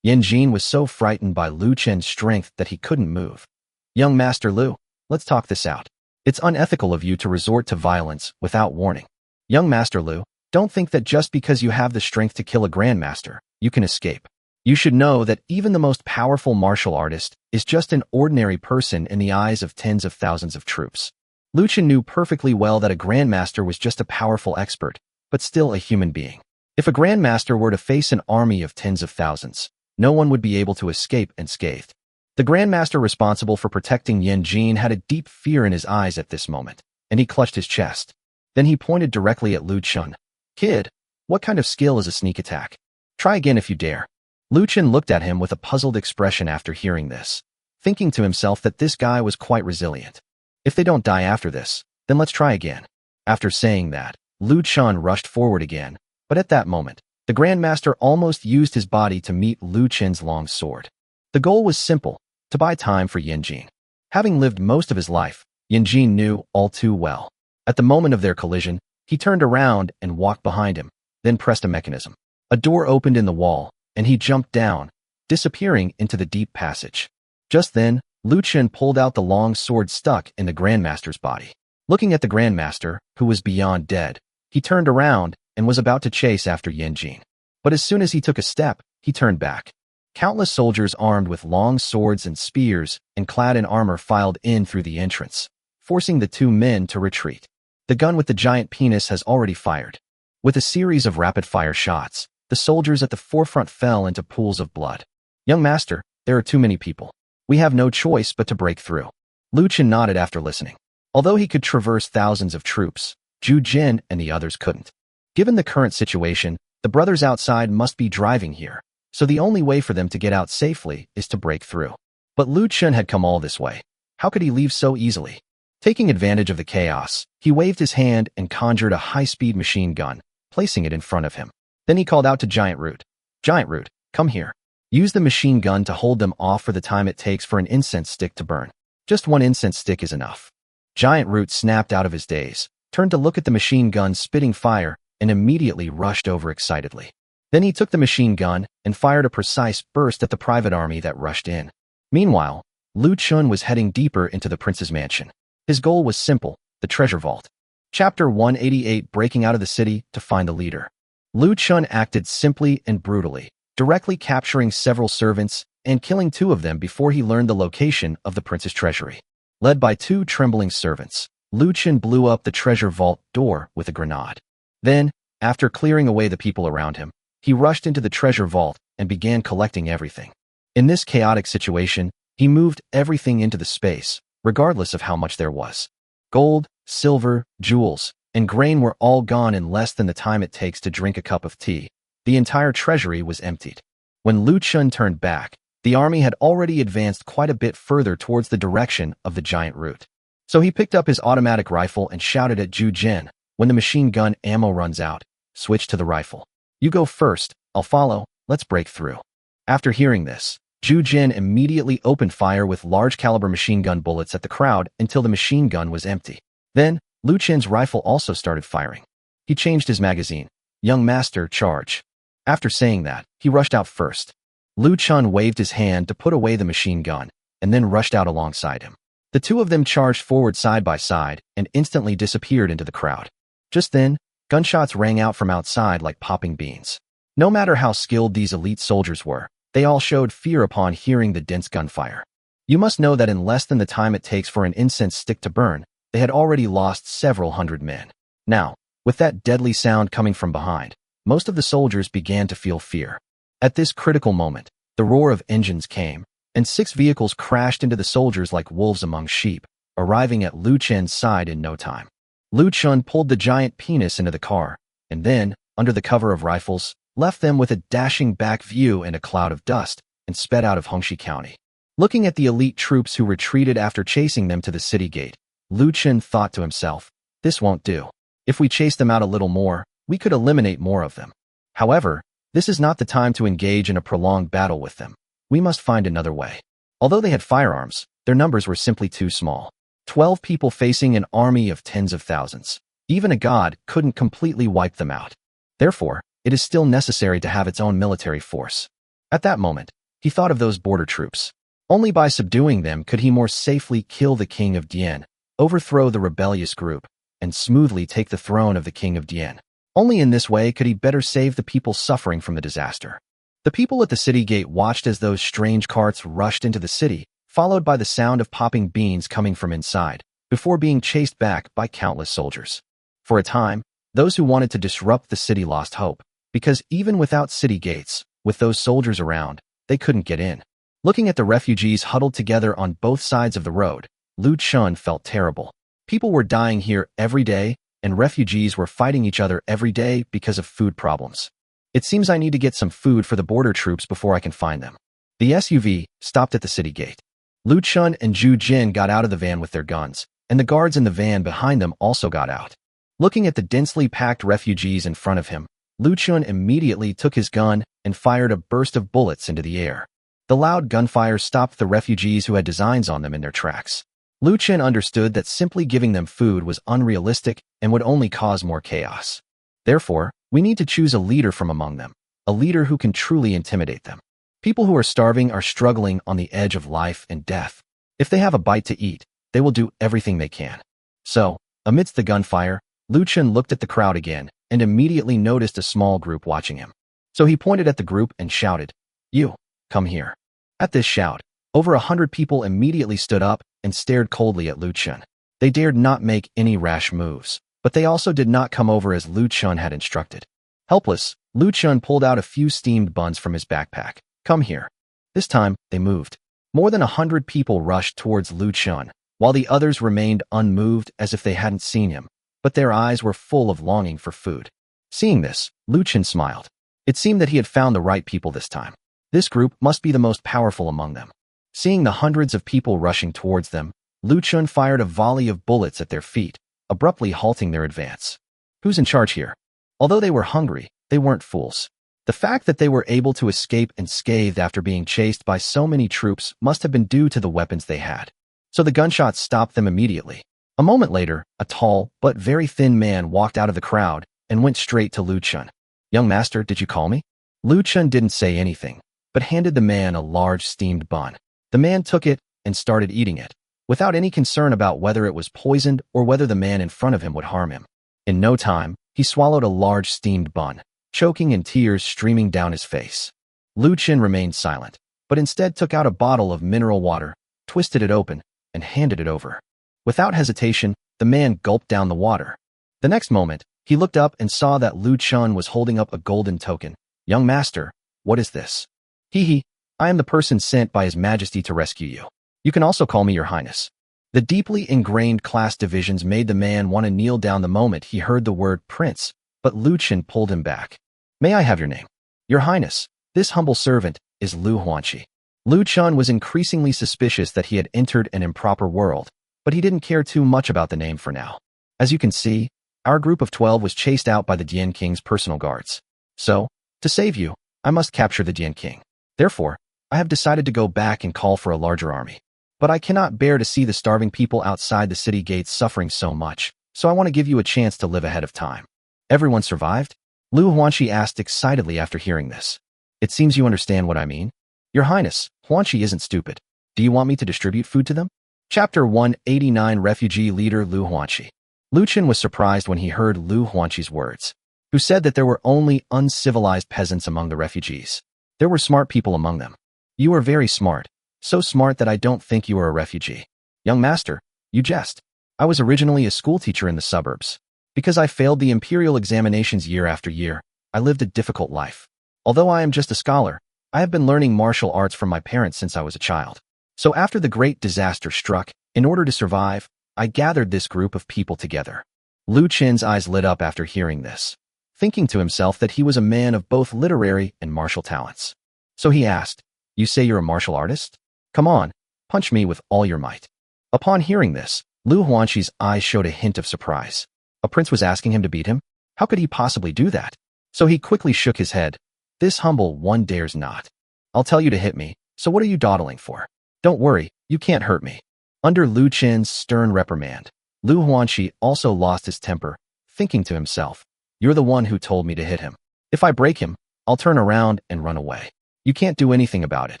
Yanjin was so frightened by Lu Chen's strength that he couldn't move. Young Master Lu, let's talk this out. It's unethical of you to resort to violence without warning. Young Master Lu, don't think that just because you have the strength to kill a grandmaster, you can escape. You should know that even the most powerful martial artist is just an ordinary person in the eyes of tens of thousands of troops. Lu Chen knew perfectly well that a grandmaster was just a powerful expert, but still a human being. If a grandmaster were to face an army of tens of thousands, no one would be able to escape unscathed. The grandmaster responsible for protecting Yanjin had a deep fear in his eyes at this moment, and he clutched his chest. Then he pointed directly at Lu Chen. Kid, what kind of skill is a sneak attack? Try again if you dare. Lu Chen looked at him with a puzzled expression after hearing this, thinking to himself that this guy was quite resilient. If they don't die after this, then let's try again. After saying that, Lu Chen rushed forward again, but at that moment, the Grandmaster almost used his body to meet Lu Chen's long sword. The goal was simple, to buy time for Yanjin. Having lived most of his life, Yanjin knew all too well. At the moment of their collision, he turned around and walked behind him, then pressed a mechanism. A door opened in the wall, and he jumped down, disappearing into the deep passage. Just then, Lu Chen pulled out the long sword stuck in the Grandmaster's body. Looking at the Grandmaster, who was beyond dead, he turned around and was about to chase after Yanjin. But as soon as he took a step, he turned back. Countless soldiers armed with long swords and spears and clad in armor filed in through the entrance, forcing the two men to retreat. The gun with the giant penis has already fired. With a series of rapid-fire shots, the soldiers at the forefront fell into pools of blood. Young master, there are too many people. We have no choice but to break through. Lu Chen nodded after listening. Although he could traverse thousands of troops, Zhu Jin and the others couldn't. Given the current situation, the brothers outside must be driving here, so the only way for them to get out safely is to break through. But Lu Chen had come all this way. How could he leave so easily? Taking advantage of the chaos, he waved his hand and conjured a high-speed machine gun, placing it in front of him. Then he called out to Giant Root. Giant Root, come here. Use the machine gun to hold them off for the time it takes for an incense stick to burn. Just one incense stick is enough. Giant Root snapped out of his daze, turned to look at the machine gun spitting fire, and immediately rushed over excitedly. Then he took the machine gun and fired a precise burst at the private army that rushed in. Meanwhile, Lu Chen was heading deeper into the prince's mansion. His goal was simple, the treasure vault. Chapter 188, breaking out of the city to find the leader. Lu Chen acted simply and brutally, directly capturing several servants and killing two of them before he learned the location of the prince's treasury. Led by two trembling servants, Lu Chen blew up the treasure vault door with a grenade. Then, after clearing away the people around him, he rushed into the treasure vault and began collecting everything. In this chaotic situation, he moved everything into the space, regardless of how much there was. Gold, silver, jewels, and grain were all gone in less than the time it takes to drink a cup of tea. The entire treasury was emptied. When Lu Chen turned back, the army had already advanced quite a bit further towards the direction of the giant root. So he picked up his automatic rifle and shouted at Zhu Jin, "When the machine gun ammo runs out, switch to the rifle. You go first, I'll follow, let's break through." After hearing this, Zhu Jin immediately opened fire with large-caliber machine gun bullets at the crowd until the machine gun was empty. Then, Lu Chen's rifle also started firing. He changed his magazine. "Young master, charge." After saying that, he rushed out first. Lu Chen waved his hand to put away the machine gun, and then rushed out alongside him. The two of them charged forward side by side and instantly disappeared into the crowd. Just then, gunshots rang out from outside like popping beans. No matter how skilled these elite soldiers were, they all showed fear upon hearing the dense gunfire. You must know that in less than the time it takes for an incense stick to burn, they had already lost several hundred men. Now, with that deadly sound coming from behind, most of the soldiers began to feel fear. At this critical moment, the roar of engines came, and 6 vehicles crashed into the soldiers like wolves among sheep, arriving at Lu Chen's side in no time. Lu Chen pulled the giant penis into the car, and then, under the cover of rifles, left them with a dashing back view and a cloud of dust, and sped out of Hongxi County. Looking at the elite troops who retreated after chasing them to the city gate, Lu Chen thought to himself, "This won't do. If we chase them out a little more, we could eliminate more of them. However, this is not the time to engage in a prolonged battle with them. We must find another way." Although they had firearms, their numbers were simply too small. 12 people facing an army of tens of thousands. Even a god couldn't completely wipe them out. Therefore, it is still necessary to have its own military force. At that moment, he thought of those border troops. Only by subduing them could he more safely kill the king of Dian, overthrow the rebellious group, and smoothly take the throne of the king of Dian. Only in this way could he better save the people suffering from the disaster. The people at the city gate watched as those strange carts rushed into the city, followed by the sound of popping beans coming from inside, before being chased back by countless soldiers. For a time, those who wanted to disrupt the city lost hope, because even without city gates, with those soldiers around, they couldn't get in. Looking at the refugees huddled together on both sides of the road, Lu Chen felt terrible. People were dying here every day, and refugees were fighting each other every day because of food problems. It seems I need to get some food for the border troops before I can find them. The SUV stopped at the city gate. Lu Chen and Zhu Jin got out of the van with their guns, and the guards in the van behind them also got out. Looking at the densely packed refugees in front of him, Lu Chen immediately took his gun and fired a burst of bullets into the air. The loud gunfire stopped the refugees who had designs on them in their tracks. Lu Chen understood that simply giving them food was unrealistic and would only cause more chaos. Therefore, we need to choose a leader from among them, a leader who can truly intimidate them. People who are starving are struggling on the edge of life and death. If they have a bite to eat, they will do everything they can. So, amidst the gunfire, Lu Chen looked at the crowd again and immediately noticed a small group watching him. So he pointed at the group and shouted, "You, come here." At this shout, over 100 people immediately stood up and stared coldly at Lu Chen. They dared not make any rash moves, but they also did not come over as Lu Chen had instructed. Helpless, Lu Chen pulled out a few steamed buns from his backpack. "Come here." This time, they moved. More than 100 people rushed towards Lu Chen, while the others remained unmoved as if they hadn't seen him, but their eyes were full of longing for food. Seeing this, Lu Chen smiled. It seemed that he had found the right people this time. This group must be the most powerful among them. Seeing the hundreds of people rushing towards them, Lu Chen fired a volley of bullets at their feet, abruptly halting their advance. Who's in charge here? Although they were hungry, they weren't fools. The fact that they were able to escape unscathed after being chased by so many troops must have been due to the weapons they had. So the gunshots stopped them immediately. A moment later, a tall but very thin man walked out of the crowd and went straight to Lu Chen. "Young master, did you call me?" Lu Chen didn't say anything, but handed the man a large steamed bun. The man took it and started eating it, without any concern about whether it was poisoned or whether the man in front of him would harm him. In no time, he swallowed a large steamed bun, choking and tears streaming down his face. Lu Chen remained silent, but instead took out a bottle of mineral water, twisted it open, and handed it over. Without hesitation, the man gulped down the water. The next moment, he looked up and saw that Lu Chen was holding up a golden token. "Young master, what is this?" "Hee, I am the person sent by His Majesty to rescue you. You can also call me Your Highness." The deeply ingrained class divisions made the man want to kneel down the moment he heard the word prince, but Lu Chen pulled him back. "May I have your name?" "Your Highness, this humble servant is Lu Huanqi." Lu Chen was increasingly suspicious that he had entered an improper world, but he didn't care too much about the name for now. "As you can see, our group of 12 was chased out by the Dian King's personal guards. So, to save you, I must capture the Dian King. Therefore, I have decided to go back and call for a larger army. But I cannot bear to see the starving people outside the city gates suffering so much, so I want to give you a chance to live ahead of time." "Everyone survived?" Lu Huanqi asked excitedly after hearing this. "It seems you understand what I mean." "Your Highness, Huanqi isn't stupid. Do you want me to distribute food to them?" Chapter 189 Refugee Leader Lu Huanqi. Lu Chen was surprised when he heard Lu Huanqi's words, who said that there were only uncivilized peasants among the refugees. There were smart people among them. "You are very smart, so smart that I don't think you are a refugee." "Young master, you jest. I was originally a schoolteacher in the suburbs. Because I failed the imperial examinations year after year, I lived a difficult life. Although I am just a scholar, I have been learning martial arts from my parents since I was a child. So after the great disaster struck, in order to survive, I gathered this group of people together." Lu Chen's eyes lit up after hearing this, thinking to himself that he was a man of both literary and martial talents. So he asked, "You say you're a martial artist? Come on, punch me with all your might." Upon hearing this, Lu Huanqi's eyes showed a hint of surprise. A prince was asking him to beat him? How could he possibly do that? So he quickly shook his head. "This humble one dares not. I'll tell you to hit me, so what are you dawdling for? Don't worry, you can't hurt me." Under Lu Chen's stern reprimand, Lu Huanqi also lost his temper, thinking to himself, "You're the one who told me to hit him. If I break him, I'll turn around and run away. You can't do anything about it.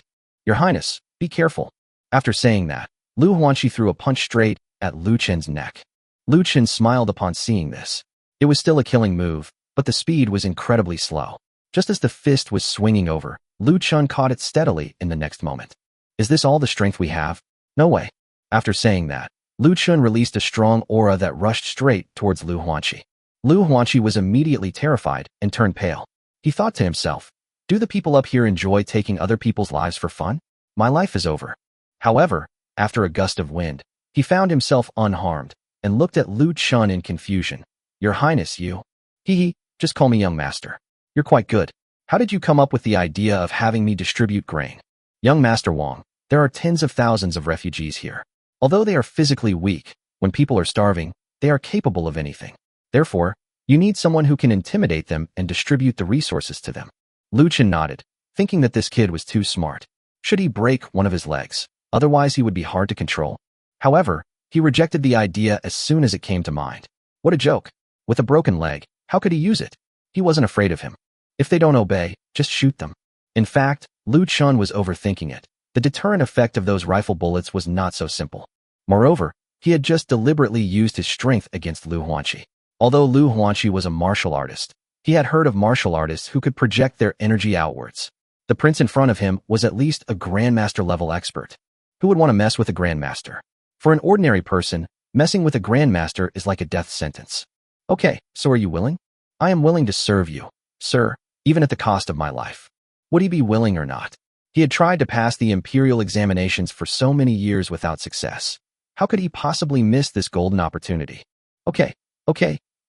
Your Highness, be careful." After saying that, Lu Huanqi threw a punch straight at Lu Chen's neck. Lu Chen smiled upon seeing this. It was still a killing move, but the speed was incredibly slow. Just as the fist was swinging over, Lu Chen caught it steadily in the next moment. "Is this all the strength we have? No way." After saying that, Lu Chen released a strong aura that rushed straight towards Lu Huanqi. Lu Huanqi was immediately terrified and turned pale. He thought to himself, "Do the people up here enjoy taking other people's lives for fun? My life is over." However, after a gust of wind, he found himself unharmed and looked at Lu Chen in confusion. "Your Highness, you..." "Hee, just call me young master. You're quite good. How did you come up with the idea of having me distribute grain?" "Young Master Wang, there are tens of thousands of refugees here. Although they are physically weak, when people are starving, they are capable of anything. Therefore, you need someone who can intimidate them and distribute the resources to them." Lu Chen nodded, thinking that this kid was too smart. Should he break one of his legs? Otherwise he would be hard to control. However, he rejected the idea as soon as it came to mind. What a joke. With a broken leg, how could he use it? He wasn't afraid of him. If they don't obey, just shoot them. In fact, Lu Chen was overthinking it. The deterrent effect of those rifle bullets was not so simple. Moreover, he had just deliberately used his strength against Lu Huanqi. Although Lu Huanqi was a martial artist, he had heard of martial artists who could project their energy outwards. The prince in front of him was at least a grandmaster-level expert. Who would want to mess with a grandmaster? For an ordinary person, messing with a grandmaster is like a death sentence. "Okay, so are you willing?" "I am willing to serve you, sir, even at the cost of my life." Would he be willing or not? He had tried to pass the imperial examinations for so many years without success. How could he possibly miss this golden opportunity? Okay,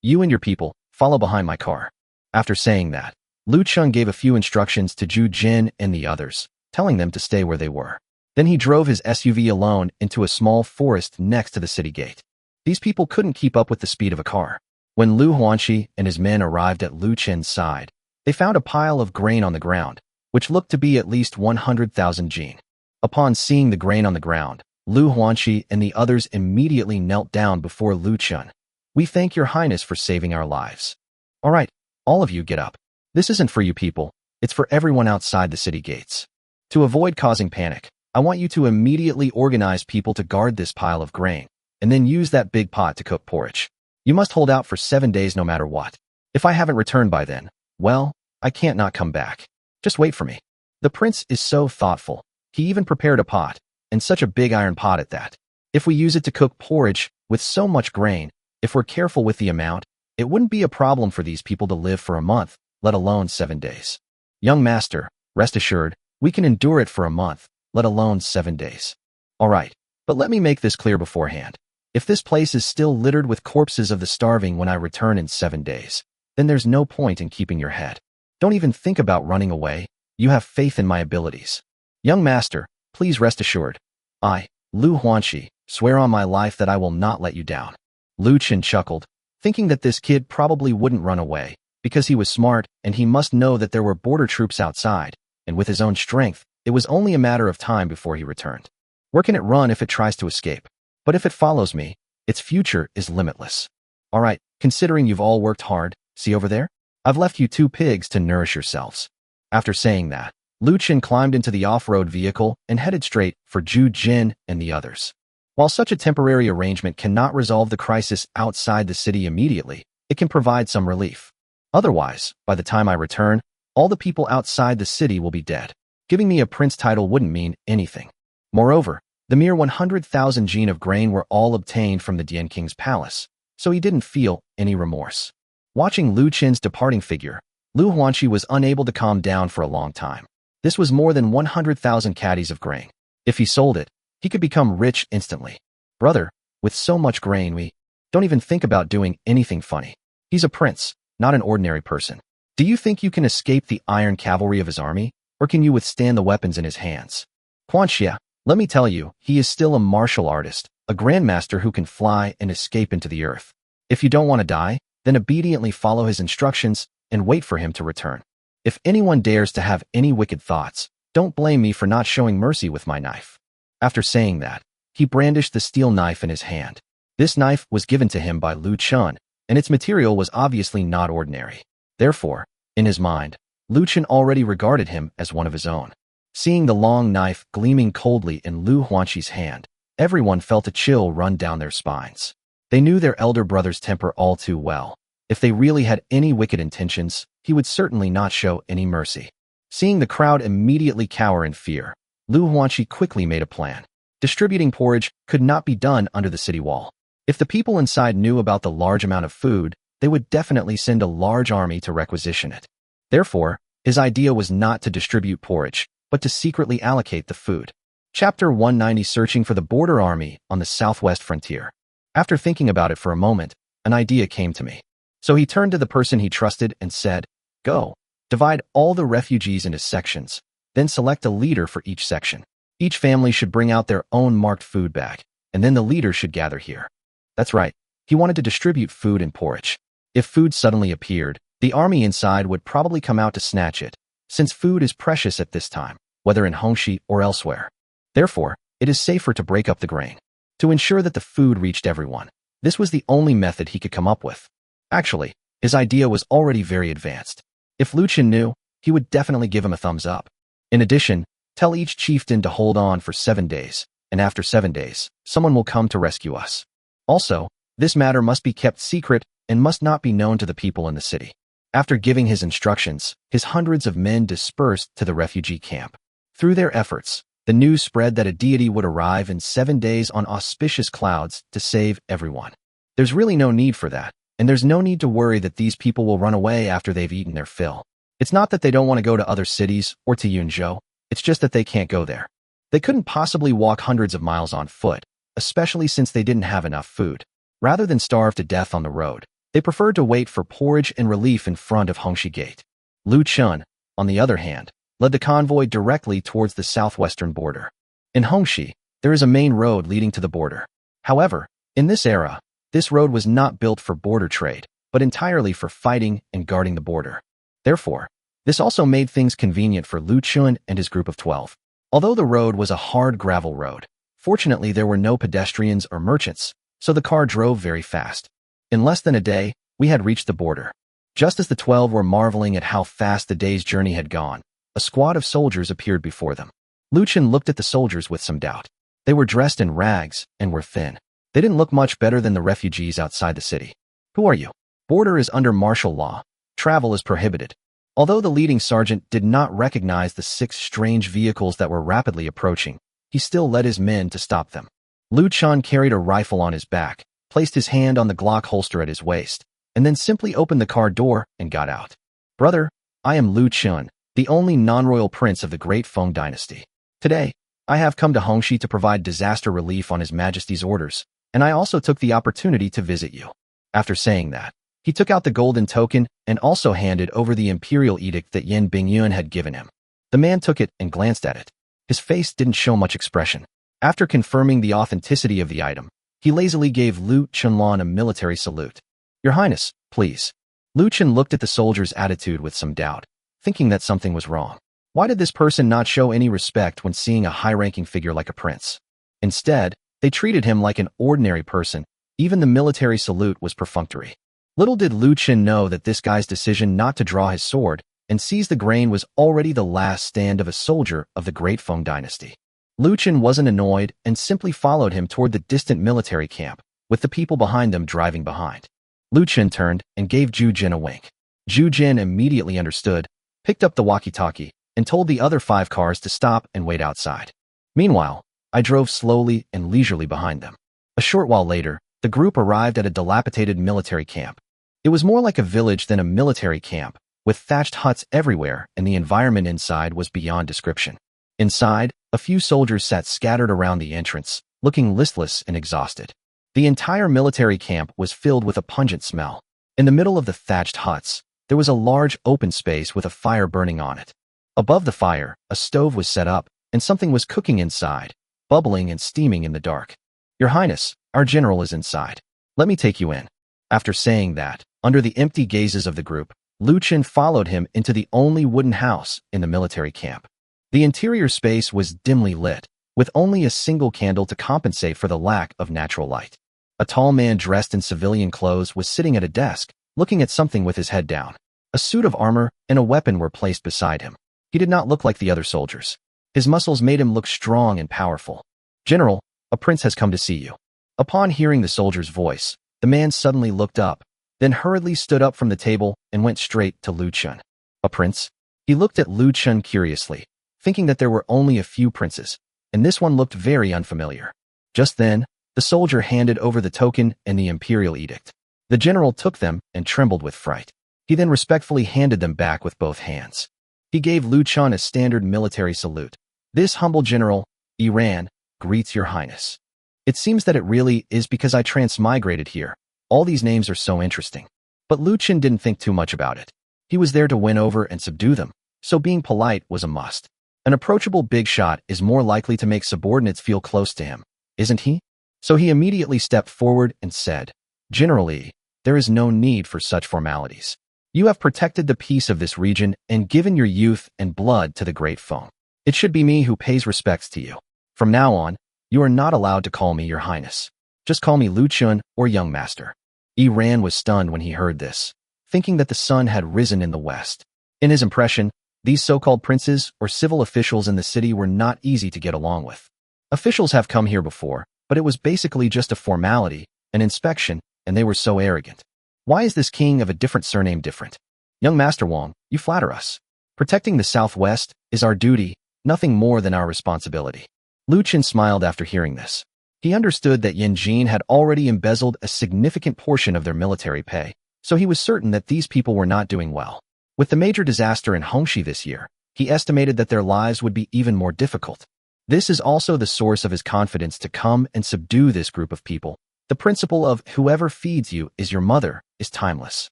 you and your people, follow behind my car." After saying that, Lu Chen gave a few instructions to Zhu Jin and the others, telling them to stay where they were. Then he drove his SUV alone into a small forest next to the city gate. These people couldn't keep up with the speed of a car. When Lu Huanqi and his men arrived at Lu Chen's side, they found a pile of grain on the ground, which looked to be at least 100,000 jin. Upon seeing the grain on the ground, Lu Huanqi and the others immediately knelt down before Lu Chen. "We thank your Highness for saving our lives." "All right, all of you get up. This isn't for you people, it's for everyone outside the city gates. To avoid causing panic, I want you to immediately organize people to guard this pile of grain, and then use that big pot to cook porridge. You must hold out for 7 days no matter what. If I haven't returned by then, well, I can't not come back. Just wait for me." The prince is so thoughtful. He even prepared a pot, and such a big iron pot at that. If we use it to cook porridge with so much grain, if we're careful with the amount, it wouldn't be a problem for these people to live for a month, let alone 7 days. Young master, rest assured, we can endure it for a month, let alone 7 days. All right, but let me make this clear beforehand. If this place is still littered with corpses of the starving when I return in 7 days, then there's no point in keeping your head. Don't even think about running away. You have faith in my abilities. Young master, please rest assured. I, Lu Chen, swear on my life that I will not let you down. Lu Chen chuckled, thinking that this kid probably wouldn't run away, because he was smart and he must know that there were border troops outside, and with his own strength, it was only a matter of time before he returned. Where can it run if it tries to escape? But if it follows me, its future is limitless. All right, considering you've all worked hard, see over there? I've left you 2 pigs to nourish yourselves. After saying that, Lu Chen climbed into the off-road vehicle and headed straight for Zhu Jin and the others. While such a temporary arrangement cannot resolve the crisis outside the city immediately, it can provide some relief. Otherwise, by the time I return, all the people outside the city will be dead. Giving me a prince title wouldn't mean anything. Moreover, the mere 100,000 jin of grain were all obtained from the Dian King's palace, so he didn't feel any remorse. Watching Lu Chen's departing figure, Lu Chen was unable to calm down for a long time. This was more than 100,000 caddies of grain. If he sold it, he could become rich instantly. Brother, with so much grain we don't even think about doing anything funny. He's a prince, not an ordinary person. Do you think you can escape the iron cavalry of his army, or can you withstand the weapons in his hands? Quanxia, let me tell you, he is still a martial artist, a grandmaster who can fly and escape into the earth. If you don't want to die, then obediently follow his instructions and wait for him to return. If anyone dares to have any wicked thoughts, don't blame me for not showing mercy with my knife. After saying that, he brandished the steel knife in his hand. This knife was given to him by Lu Chen, and its material was obviously not ordinary. Therefore, in his mind, Lu Chen already regarded him as one of his own. Seeing the long knife gleaming coldly in Lu Huanqi's hand, everyone felt a chill run down their spines. They knew their elder brother's temper all too well. If they really had any wicked intentions, he would certainly not show any mercy. Seeing the crowd immediately cower in fear, Lu Huanqi quickly made a plan. Distributing porridge could not be done under the city wall. If the people inside knew about the large amount of food, they would definitely send a large army to requisition it. Therefore, his idea was not to distribute porridge, but to secretly allocate the food. Chapter 190: Searching for the Border Army on the Southwest Frontier. After thinking about it for a moment, an idea came to me. So he turned to the person he trusted and said, "Go, divide all the refugees into sections, then select a leader for each section. Each family should bring out their own marked food bag, and then the leader should gather here." That's right, he wanted to distribute food and porridge. If food suddenly appeared, the army inside would probably come out to snatch it, since food is precious at this time, whether in Hongxi or elsewhere. Therefore, it is safer to break up the grain. To ensure that the food reached everyone, this was the only method he could come up with. Actually, his idea was already very advanced. If Lu Chen knew, he would definitely give him a thumbs up. In addition, tell each chieftain to hold on for 7 days, and after 7 days, someone will come to rescue us. Also, this matter must be kept secret and must not be known to the people in the city. After giving his instructions, his hundreds of men dispersed to the refugee camp. Through their efforts, the news spread that a deity would arrive in 7 days on auspicious clouds to save everyone. There's really no need for that, and there's no need to worry that these people will run away after they've eaten their fill. It's not that they don't want to go to other cities or to Yunzhou, it's just that they can't go there. They couldn't possibly walk hundreds of miles on foot, especially since they didn't have enough food. Rather than starve to death on the road, they preferred to wait for porridge and relief in front of Hongxi Gate. Lu Chen, on the other hand, led the convoy directly towards the southwestern border. In Hongxi, there is a main road leading to the border. However, in this era, this road was not built for border trade, but entirely for fighting and guarding the border. Therefore, this also made things convenient for Lu Chen and his group of 12. Although the road was a hard gravel road, fortunately there were no pedestrians or merchants, so the car drove very fast. In less than a day, we had reached the border. Just as the 12 were marveling at how fast the day's journey had gone, a squad of soldiers appeared before them. Lu Chen looked at the soldiers with some doubt. They were dressed in rags and were thin. They didn't look much better than the refugees outside the city. "Who are you?" "Border is under martial law. Travel is prohibited." Although the leading sergeant did not recognize the 6 strange vehicles that were rapidly approaching, he still led his men to stop them. Lu Chen carried a rifle on his back, placed his hand on the Glock holster at his waist, and then simply opened the car door and got out. Brother, I am Lu Chen, the only non-royal prince of the Great Feng dynasty. Today, I have come to Hongxi to provide disaster relief on His Majesty's orders, and I also took the opportunity to visit you. After saying that, he took out the golden token and also handed over the imperial edict that Yin Bingyuan had given him. The man took it and glanced at it. His face didn't show much expression. After confirming the authenticity of the item, he lazily gave Lu Chenlong a military salute. Your Highness, please. Lu Chen looked at the soldier's attitude with some doubt, thinking that something was wrong. Why did this person not show any respect when seeing a high-ranking figure like a prince? Instead, they treated him like an ordinary person. Even the military salute was perfunctory. Little did Lu Chen know that this guy's decision not to draw his sword and seize the grain was already the last stand of a soldier of the Great Feng dynasty. Lu Chen wasn't annoyed and simply followed him toward the distant military camp, with the people behind them driving behind. Lu Chen turned and gave Zhu Jin a wink. Zhu Jin immediately understood, picked up the walkie-talkie, and told the other 5 cars to stop and wait outside. Meanwhile, I drove slowly and leisurely behind them. A short while later, the group arrived at a dilapidated military camp. It was more like a village than a military camp, with thatched huts everywhere, and the environment inside was beyond description. Inside, a few soldiers sat scattered around the entrance, looking listless and exhausted. The entire military camp was filled with a pungent smell. In the middle of the thatched huts, there was a large open space with a fire burning on it. Above the fire, a stove was set up, and something was cooking inside, bubbling and steaming in the dark. Your Highness, our general is inside. Let me take you in. After saying that, under the empty gazes of the group, Lu Chen followed him into the only wooden house in the military camp. The interior space was dimly lit, with only a single candle to compensate for the lack of natural light. A tall man dressed in civilian clothes was sitting at a desk, looking at something with his head down. A suit of armor and a weapon were placed beside him. He did not look like the other soldiers. His muscles made him look strong and powerful. General, a prince has come to see you. Upon hearing the soldier's voice, the man suddenly looked up, then hurriedly stood up from the table and went straight to Lu Chen. A prince? He looked at Lu Chen curiously, thinking that there were only a few princes, and this one looked very unfamiliar. Just then, the soldier handed over the token and the imperial edict. The general took them and trembled with fright. He then respectfully handed them back with both hands. He gave Lu Chen a standard military salute. This humble general, Iran, greets your highness. It seems that it really is because I transmigrated here. All these names are so interesting. But Lu Chen didn't think too much about it. He was there to win over and subdue them, so being polite was a must. An approachable big shot is more likely to make subordinates feel close to him, isn't he? So he immediately stepped forward and said, Generally, there is no need for such formalities. You have protected the peace of this region and given your youth and blood to the Great Feng. It should be me who pays respects to you. From now on, you are not allowed to call me your highness. Just call me Lu Chen or young master. Iran was stunned when he heard this, thinking that the sun had risen in the west. In his impression, these so-called princes or civil officials in the city were not easy to get along with. Officials have come here before, but it was basically just a formality, an inspection, and they were so arrogant. Why is this king of a different surname different? Young Master Wang, you flatter us. Protecting the southwest is our duty, nothing more than our responsibility. Lu Chen smiled after hearing this. He understood that Yin Jin had already embezzled a significant portion of their military pay, so he was certain that these people were not doing well. With the major disaster in Hongxi this year, he estimated that their lives would be even more difficult. This is also the source of his confidence to come and subdue this group of people. The principle of whoever feeds you is your mother is timeless.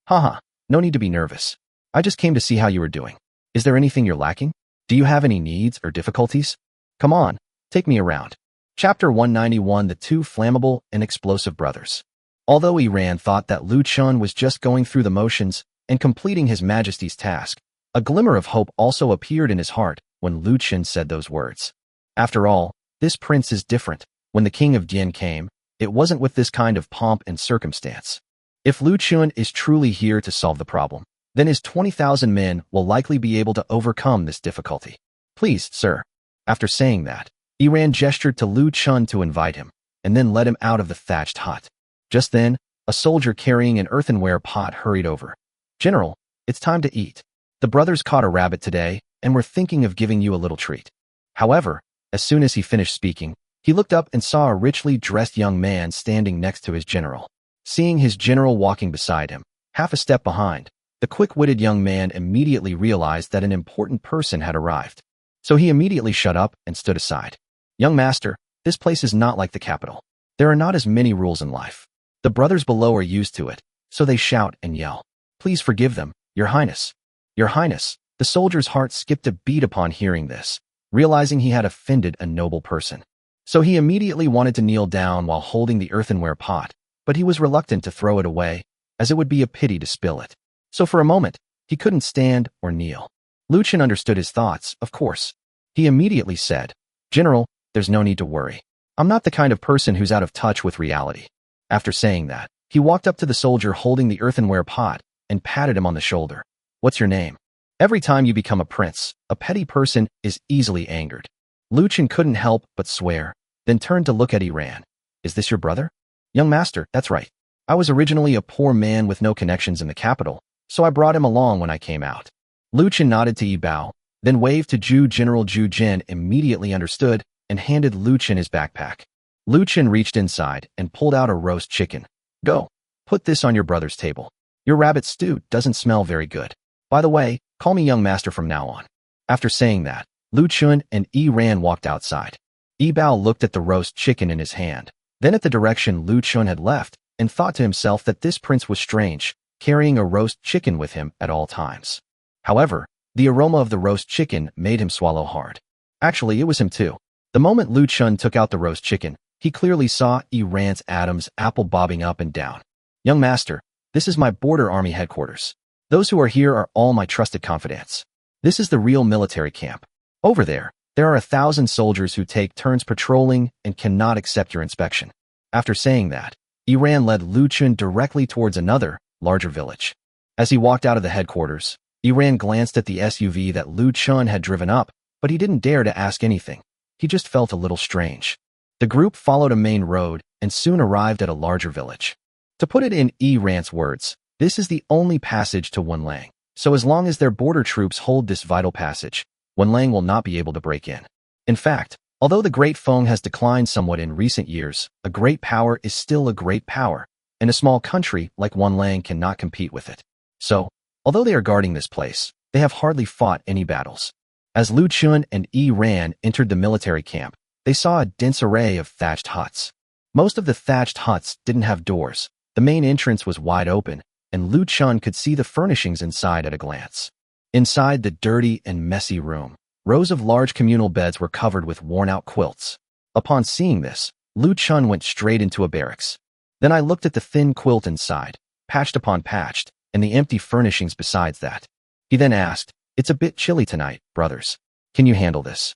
Haha, no need to be nervous. I just came to see how you were doing. Is there anything you're lacking? Do you have any needs or difficulties? Come on, take me around. Chapter 191: The Two Flammable and Explosive Brothers. Although Iran thought that Lu Chen was just going through the motions and completing His Majesty's task, a glimmer of hope also appeared in his heart when Lu Chen said those words. After all, this prince is different. When the king of Dian came, it wasn't with this kind of pomp and circumstance. If Lu Chen is truly here to solve the problem, then his 20,000 men will likely be able to overcome this difficulty. Please, sir. After saying that, Iran gestured to Lu Chen to invite him, and then led him out of the thatched hut. Just then, a soldier carrying an earthenware pot hurried over. General, it's time to eat. The brothers caught a rabbit today, and were thinking of giving you a little treat. However, as soon as he finished speaking, He looked up and saw a richly dressed young man standing next to his general. Seeing his general walking beside him, half a step behind, the quick-witted young man immediately realized that an important person had arrived. So he immediately shut up and stood aside. Young master, this place is not like the capital. There are not as many rules in life. The brothers below are used to it, so they shout and yell. Please forgive them, Your Highness. Your Highness. The soldier's heart skipped a beat upon hearing this, realizing he had offended a noble person. So he immediately wanted to kneel down while holding the earthenware pot, but he was reluctant to throw it away, as it would be a pity to spill it. So for a moment, he couldn't stand or kneel. Lu Chen understood his thoughts, of course. He immediately said, General, there's no need to worry. I'm not the kind of person who's out of touch with reality. After saying that, he walked up to the soldier holding the earthenware pot and patted him on the shoulder. What's your name? Every time you become a prince, a petty person is easily angered. Lu Chen couldn't help but swear, then turned to look at Iran. Is this your brother? Young master, that's right. I was originally a poor man with no connections in the capital, so I brought him along when I came out. Lu Chen nodded to Yi Bao, then waved to Zhu. General Zhu Jin immediately understood and handed Lu Chen his backpack. Lu Chen reached inside and pulled out a roast chicken. Go, put this on your brother's table. Your rabbit stew doesn't smell very good. By the way, call me young master from now on. After saying that, Lu Chen and Iran walked outside. Yi Bao looked at the roast chicken in his hand, then at the direction Lu Chen had left, and thought to himself that this prince was strange, carrying a roast chicken with him at all times. However, the aroma of the roast chicken made him swallow hard. Actually, it was him too. The moment Lu Chen took out the roast chicken, he clearly saw Iran's Adam's apple bobbing up and down. Young master, this is my border army headquarters. Those who are here are all my trusted confidants. This is the real military camp. Over there are 1,000 soldiers who take turns patrolling and cannot accept your inspection. After saying that, Iran led Lu Chen directly towards another, larger village. As he walked out of the headquarters, Iran glanced at the SUV that Lu Chen had driven up, but he didn't dare to ask anything. He just felt a little strange. The group followed a main road and soon arrived at a larger village. To put it in Iran's words, this is the only passage to Wenlang, so as long as their border troops hold this vital passage, Wenlang will not be able to break in. In fact, although the Great Feng has declined somewhat in recent years, a great power is still a great power, and a small country like Wenlang cannot compete with it. So, although they are guarding this place, they have hardly fought any battles. As Lu Chen and Iran entered the military camp, they saw a dense array of thatched huts. Most of the thatched huts didn't have doors. The main entrance was wide open, and Lu Chen could see the furnishings inside at a glance. Inside the dirty and messy room, rows of large communal beds were covered with worn-out quilts. Upon seeing this, Lu Chen went straight into a barracks. Then I looked at the thin quilt inside, patched upon patched, and the empty furnishings besides that. He then asked, It's a bit chilly tonight, brothers. Can you handle this?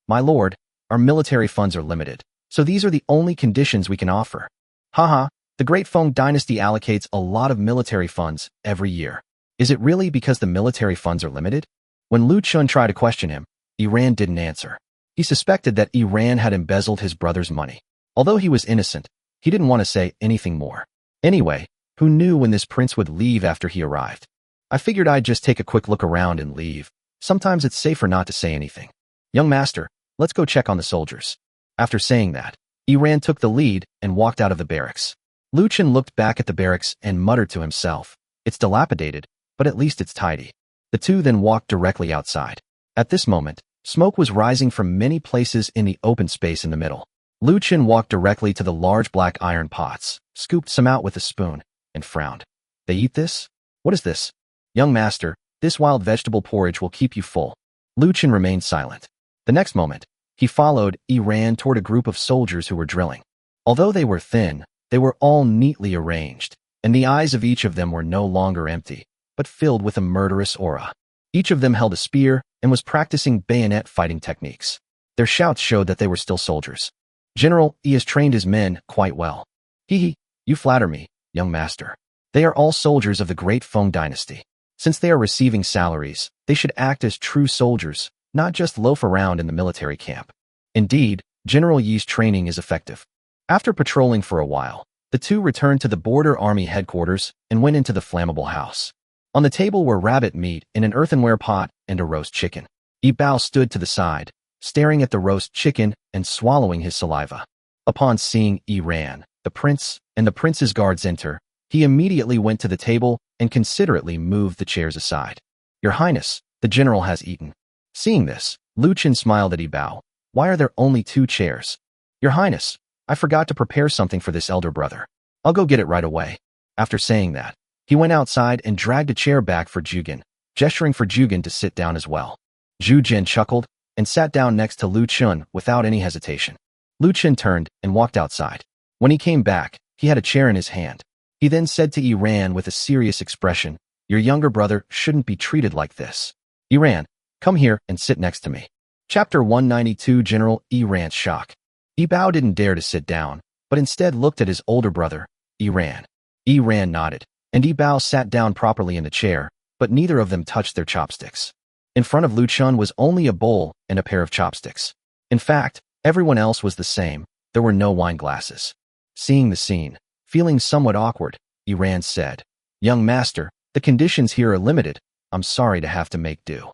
My lord, our military funds are limited, so these are the only conditions we can offer. Haha, the Great Feng dynasty allocates a lot of military funds every year. Is it really because the military funds are limited? When Lu Chen tried to question him, Iran didn't answer. He suspected that Iran had embezzled his brother's money. Although he was innocent, he didn't want to say anything more. Anyway, who knew when this prince would leave after he arrived? I figured I'd just take a quick look around and leave. Sometimes it's safer not to say anything. Young master, let's go check on the soldiers. After saying that, Iran took the lead and walked out of the barracks. Lu Chen looked back at the barracks and muttered to himself, It's dilapidated, but at least it's tidy. The two then walked directly outside. At this moment, smoke was rising from many places in the open space in the middle. Lu Chen walked directly to the large black iron pots, scooped some out with a spoon, and frowned. They eat this? What is this? Young master, this wild vegetable porridge will keep you full. Lu Chen remained silent. The next moment, he followed Iran toward a group of soldiers who were drilling. Although they were thin, they were all neatly arranged, and the eyes of each of them were no longer empty, but filled with a murderous aura. Each of them held a spear and was practicing bayonet fighting techniques. Their shouts showed that they were still soldiers. General, he has trained his men quite well. Hee, you flatter me, young master. They are all soldiers of the Great Feng dynasty. Since they are receiving salaries, they should act as true soldiers, not just loaf around in the military camp. Indeed, General Yi's training is effective. After patrolling for a while, the two returned to the border army headquarters and went into the flammable house. On the table were rabbit meat in an earthenware pot and a roast chicken. Yi Bao stood to the side, staring at the roast chicken and swallowing his saliva. Upon seeing Iran, the prince, and the prince's guards enter, he immediately went to the table and considerately moved the chairs aside. "Your Highness, the general has eaten." Seeing this, Lu Chen smiled at Bao. "Why are there only 2 chairs?" "Your Highness, I forgot to prepare something for this elder brother. I'll go get it right away." After saying that, he went outside and dragged a chair back for Jugen, gesturing for Jugen to sit down as well. Jugen chuckled and sat down next to Lu Chen without any hesitation. Lu Chen turned and walked outside. When he came back, he had a chair in his hand. He then said to Iran with a serious expression, "Your younger brother shouldn't be treated like this. Iran, come here and sit next to me." Chapter 192. General Iran's shock. Bao didn't dare to sit down, but instead looked at his older brother, Iran. Iran nodded, and Bao sat down properly in the chair, but neither of them touched their chopsticks. In front of Lu Chen was only a bowl and a pair of chopsticks. In fact, everyone else was the same. There were no wine glasses. Seeing the scene, feeling somewhat awkward, Iran said, "Young master, the conditions here are limited. I'm sorry to have to make do."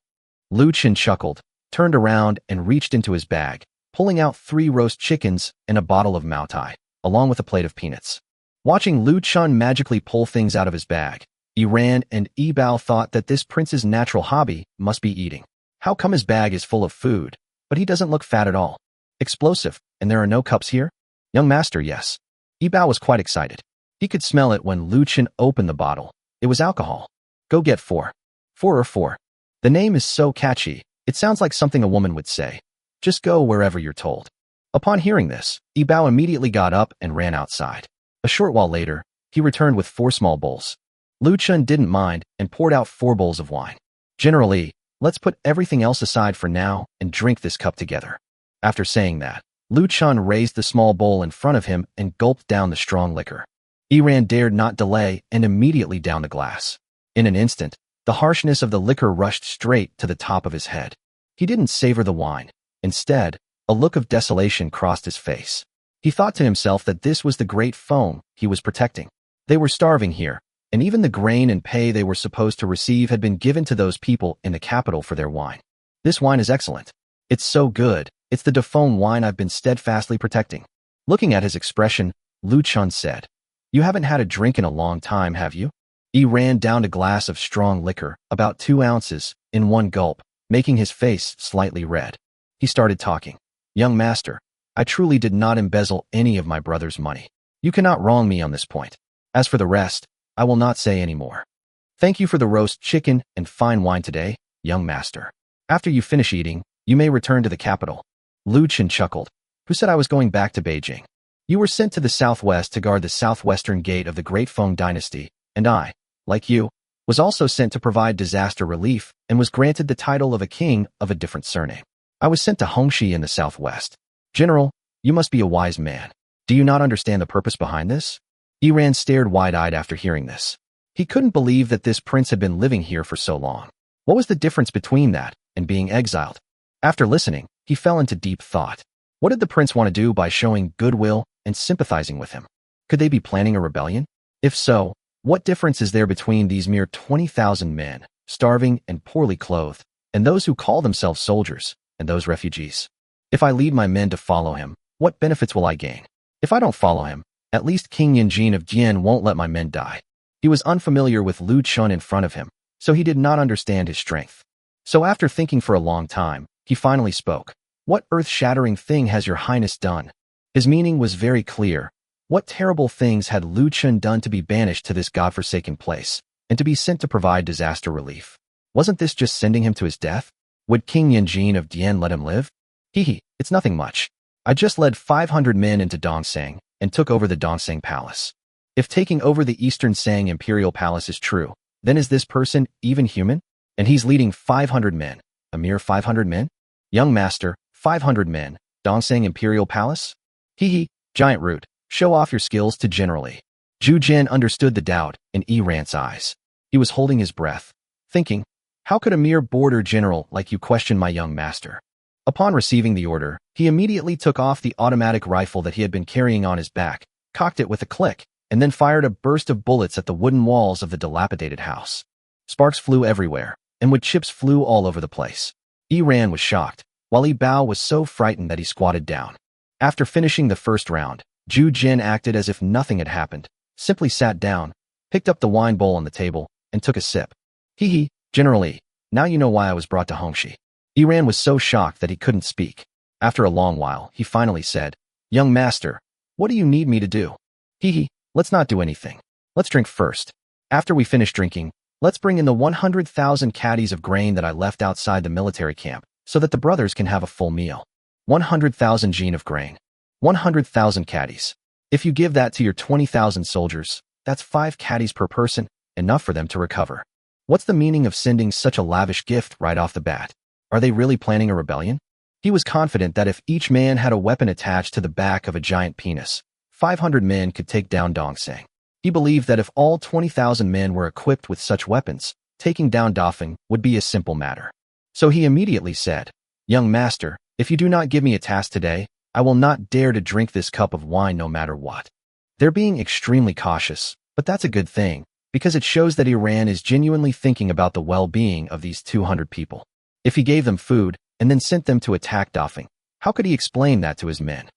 Lu Chen chuckled, turned around and reached into his bag, pulling out 3 roast chickens and a bottle of Mao Tai, along with a plate of peanuts. Watching Lu Chen magically pull things out of his bag, Iran and Bao thought that this prince's natural hobby must be eating. How come his bag is full of food, but he doesn't look fat at all? Explosive, and there are no cups here? Young master, yes. Bao was quite excited. He could smell it when Lu Chen opened the bottle. It was alcohol. Go get 4. 4 or 4. The name is so catchy, it sounds like something a woman would say. Just go wherever you're told. Upon hearing this, Bao immediately got up and ran outside. A short while later, he returned with 4 small bowls. Lu Chen didn't mind and poured out 4 bowls of wine. "Generally, let's put everything else aside for now and drink this cup together." After saying that, Lu Chen raised the small bowl in front of him and gulped down the strong liquor. Iran dared not delay and immediately downed the glass. In an instant, the harshness of the liquor rushed straight to the top of his head. He didn't savor the wine. Instead, a look of desolation crossed his face. He thought to himself that this was the great foam he was protecting. They were starving here, and even the grain and pay they were supposed to receive had been given to those people in the capital for their wine. "This wine is excellent. It's so good. It's the Defoam wine I've been steadfastly protecting." Looking at his expression, Lu Chen said, "You haven't had a drink in a long time, have you?" He ran down a glass of strong liquor, about 2 ounces, in one gulp, making his face slightly red. He started talking. "Young master, I truly did not embezzle any of my brother's money. You cannot wrong me on this point. As for the rest, I will not say any more. Thank you for the roast chicken and fine wine today, young master. After you finish eating, you may return to the capital." Lu Chen chuckled. "Who said I was going back to Beijing? You were sent to the southwest to guard the southwestern gate of the Great Feng Dynasty, and I, like you, was also sent to provide disaster relief and was granted the title of a king of a different surname. I was sent to Hongxi in the southwest. General, you must be a wise man. Do you not understand the purpose behind this?" Iran stared wide-eyed after hearing this. He couldn't believe that this prince had been living here for so long. What was the difference between that and being exiled? After listening, he fell into deep thought. What did the prince want to do by showing goodwill and sympathizing with him? Could they be planning a rebellion? If so, what difference is there between these mere 20,000 men, starving and poorly clothed, and those who call themselves soldiers, and those refugees? If I lead my men to follow him, what benefits will I gain? If I don't follow him, at least King Yanjin of Jian won't let my men die. He was unfamiliar with Lu Chen in front of him, so he did not understand his strength. So after thinking for a long time, he finally spoke. "What earth-shattering thing has your highness done?" His meaning was very clear. What terrible things had Lu Chen done to be banished to this godforsaken place, and to be sent to provide disaster relief? Wasn't this just sending him to his death? Would King Yanjin of Dian let him live? It's nothing much. I just led 500 men into Dongsang and took over the Dongsang Palace. If taking over the Eastern Sang Imperial Palace is true, then is this person even human? And he's leading 500 men, a mere 500 men? Young master, 500 men, Dongsang Imperial Palace? Giant root, show off your skills to generally. Zhu Jian understood the doubt in Iran's eyes. He was holding his breath, thinking, how could a mere border general like you question my young master? Upon receiving the order, he immediately took off the automatic rifle that he had been carrying on his back, cocked it with a click, and then fired a burst of bullets at the wooden walls of the dilapidated house. Sparks flew everywhere, and wood chips flew all over the place. Iran was shocked, while Yi Bao was so frightened that he squatted down. After finishing the first round, Zhu Jin acted as if nothing had happened, simply sat down, picked up the wine bowl on the table, and took a sip. Hee, General Yi, now you know why I was brought to Hongxi. Iran was so shocked that he couldn't speak. After a long while, he finally said, Young master, what do you need me to do? Let's not do anything. Let's drink first. After we finish drinking, let's bring in the 100,000 caddies of grain that I left outside the military camp, so that the brothers can have a full meal. 100,000 jin of grain. 100,000 caddies. If you give that to your 20,000 soldiers, that's 5 caddies per person, enough for them to recover. What's the meaning of sending such a lavish gift right off the bat? Are they really planning a rebellion? He was confident that if each man had a weapon attached to the back of a giant penis, 500 men could take down Dongseng. He believed that if all 20,000 men were equipped with such weapons, taking down Dafeng would be a simple matter. So he immediately said, Young master, if you do not give me a task today, I will not dare to drink this cup of wine no matter what. They're being extremely cautious, but that's a good thing, because it shows that Iran is genuinely thinking about the well-being of these 200 people. If he gave them food and then sent them to attack Dafeng, how could he explain that to his men?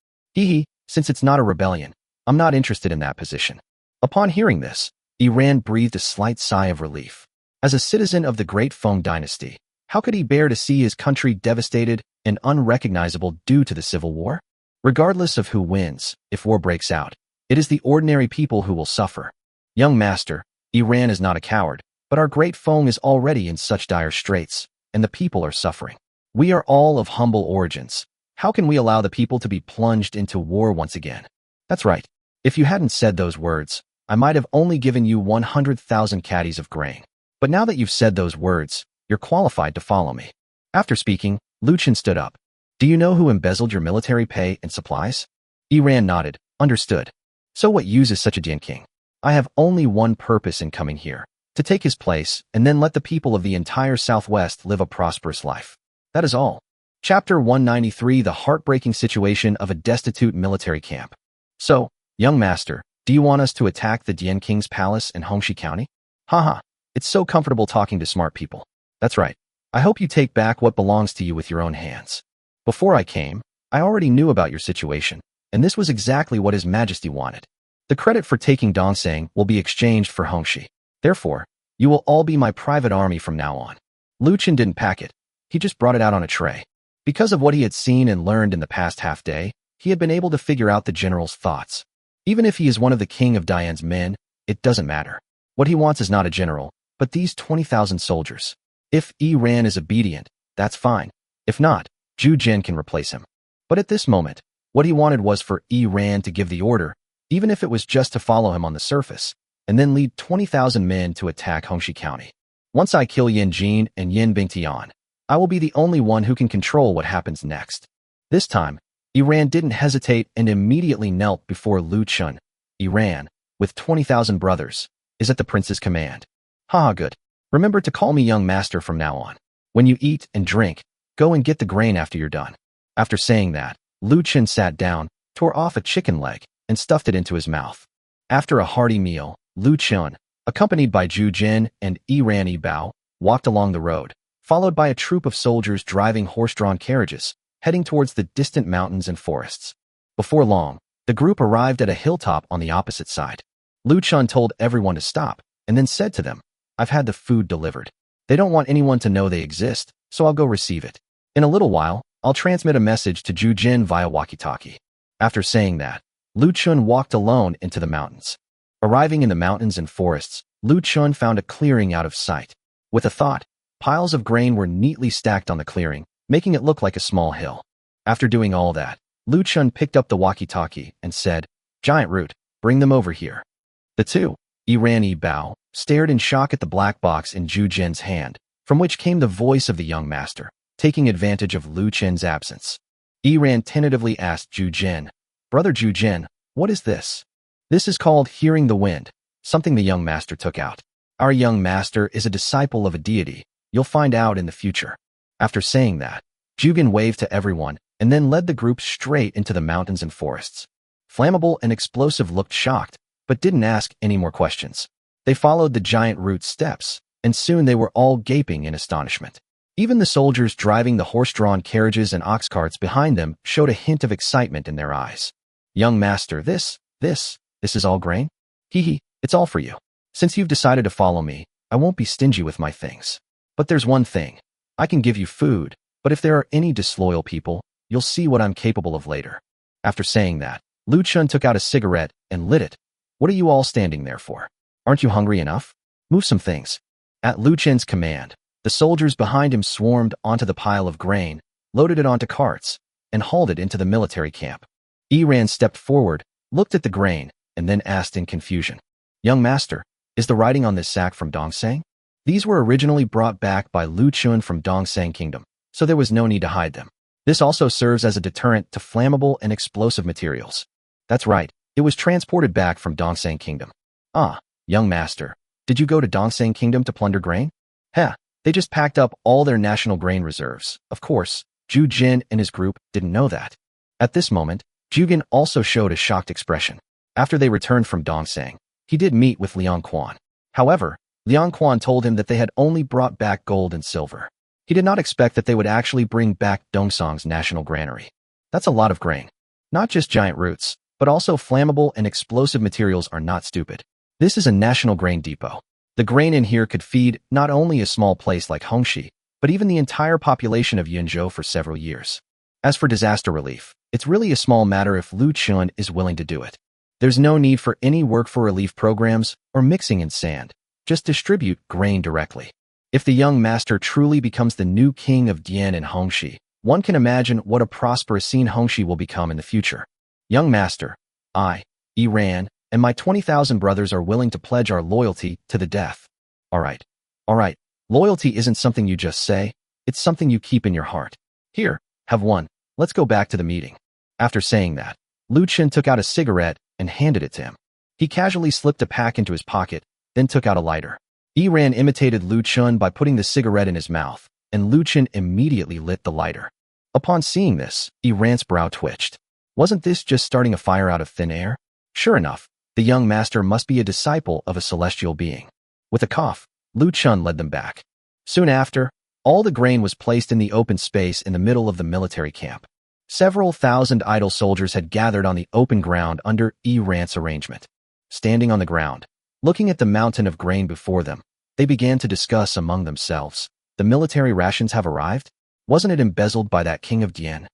Since it's not a rebellion, I'm not interested in that position. Upon hearing this, Iran breathed a slight sigh of relief. As a citizen of the Great Feng dynasty, how could he bear to see his country devastated and unrecognizable due to the civil war? Regardless of who wins, if war breaks out, it is the ordinary people who will suffer. Young master, Iran is not a coward, but our Great Feng is already in such dire straits, and the people are suffering. We are all of humble origins. How can we allow the people to be plunged into war once again? That's right. If you hadn't said those words, I might have only given you 100,000 caddies of grain. But now that you've said those words, you're qualified to follow me. After speaking, Lu Chen stood up. Do you know who embezzled your military pay and supplies? Iran nodded. Understood. So what use is such a Dian king? I have only one purpose in coming here, to take his place and then let the people of the entire Southwest live a prosperous life. That is all. Chapter 193, The Heartbreaking Situation of a Destitute Military Camp. So, young master, do you want us to attack the Dian King's palace in Hongxi County? It's so comfortable talking to smart people. That's right. I hope you take back what belongs to you with your own hands. Before I came, I already knew about your situation, and this was exactly what His Majesty wanted. The credit for taking Dongseng will be exchanged for Hongxi. Therefore, you will all be my private army from now on. Lu Chen didn't pack it. He just brought it out on a tray. Because of what he had seen and learned in the past half day, he had been able to figure out the general's thoughts. Even if he is one of the king of Diane's men, it doesn't matter. What he wants is not a general, but these 20,000 soldiers. If Iran is obedient, that's fine. If not, Zhu Jin can replace him. But at this moment, what he wanted was for Iran to give the order, even if it was just to follow him on the surface, and then lead 20,000 men to attack Hongxi County. Once I kill Yin Jin and Yin Bingtian, I will be the only one who can control what happens next. This time, Iran didn't hesitate and immediately knelt before Lu Chen. Iran, with 20,000 brothers, is at the prince's command. Good. Remember to call me young master from now on. When you eat and drink, go and get the grain after you're done. After saying that, Lu Chen sat down, tore off a chicken leg, and stuffed it into his mouth. After a hearty meal, Lu Chen, accompanied by Zhu Jin and Iran Yi Bao, walked along the road, followed by a troop of soldiers driving horse-drawn carriages, heading towards the distant mountains and forests. Before long, the group arrived at a hilltop on the opposite side. Lu Chen told everyone to stop, and then said to them, I've had the food delivered. They don't want anyone to know they exist, so I'll go receive it. In a little while, I'll transmit a message to Zhu Jin via walkie-talkie. After saying that, Lu Chen walked alone into the mountains. Arriving in the mountains and forests, Lu Chen found a clearing out of sight. With a thought, piles of grain were neatly stacked on the clearing, making it look like a small hill. After doing all that, Lu Chen picked up the walkie-talkie and said, Giant root, bring them over here. The two, Iran Yi Bao, stared in shock at the black box in Zhu Jin's hand, from which came the voice of the young master, taking advantage of Lu Chen's absence. Iran tentatively asked Zhu Jin, Brother Zhu Jin, what is this? This is called hearing the wind, something the young master took out. Our young master is a disciple of a deity. You'll find out in the future. After saying that, Zhu Jin waved to everyone and then led the group straight into the mountains and forests. Flammable and Explosive looked shocked, but didn't ask any more questions. They followed the giant root's steps, and soon they were all gaping in astonishment. Even the soldiers driving the horse-drawn carriages and ox carts behind them showed a hint of excitement in their eyes. Young master, this is all grain? Hee, it's all for you. Since you've decided to follow me, I won't be stingy with my things. But there's one thing. I can give you food, but if there are any disloyal people, you'll see what I'm capable of later. After saying that, Lu Chen took out a cigarette and lit it. What are you all standing there for? Aren't you hungry enough? Move some things. At Lu Chen's command, the soldiers behind him swarmed onto the pile of grain, loaded it onto carts, and hauled it into the military camp. Ran stepped forward, looked at the grain, and then asked in confusion, "Young master, is the writing on this sack from Dongsang?" These were originally brought back by Lu Chen from Dongsang Kingdom, so there was no need to hide them. This also serves as a deterrent to flammable and explosive materials. That's right, it was transported back from Dongsang Kingdom. Ah, young master, did you go to Dongsang Kingdom to plunder grain? Heh, they just packed up all their national grain reserves. Of course, Zhu Jin and his group didn't know that. At this moment, Zhugen also showed a shocked expression. After they returned from Dongsang, he did meet with Liang Quan. However, Liang Quan told him that they had only brought back gold and silver. He did not expect that they would actually bring back Dongsang's national granary. That's a lot of grain. Not just giant roots, but also flammable and explosive materials are not stupid. This is a national grain depot. The grain in here could feed not only a small place like Hongxi, but even the entire population of Yunzhou for several years. As for disaster relief, it's really a small matter if Lu Chen is willing to do it. There's no need for any work for relief programs or mixing in sand. Just distribute grain directly. If the young master truly becomes the new king of Dian and Hongxi, one can imagine what a prosperous scene Hongxi will become in the future. Young master, I, Ran, and my 20,000 brothers are willing to pledge our loyalty to the death. All right. Loyalty isn't something you just say, it's something you keep in your heart. Here, have one. Let's go back to the meeting. After saying that, Lu Chen took out a cigarette and handed it to him. He casually slipped a pack into his pocket, then took out a lighter. Ran imitated Lu Chen by putting the cigarette in his mouth, and Lu Chen immediately lit the lighter. Upon seeing this, Ran's brow twitched. Wasn't this just starting a fire out of thin air? Sure enough, the young master must be a disciple of a celestial being. With a cough, Lu Chen led them back. Soon after, all the grain was placed in the open space in the middle of the military camp. Several thousand idle soldiers had gathered on the open ground under Ran's arrangement. Standing on the ground, looking at the mountain of grain before them, they began to discuss among themselves. The military rations have arrived? Wasn't it embezzled by that king of Dian?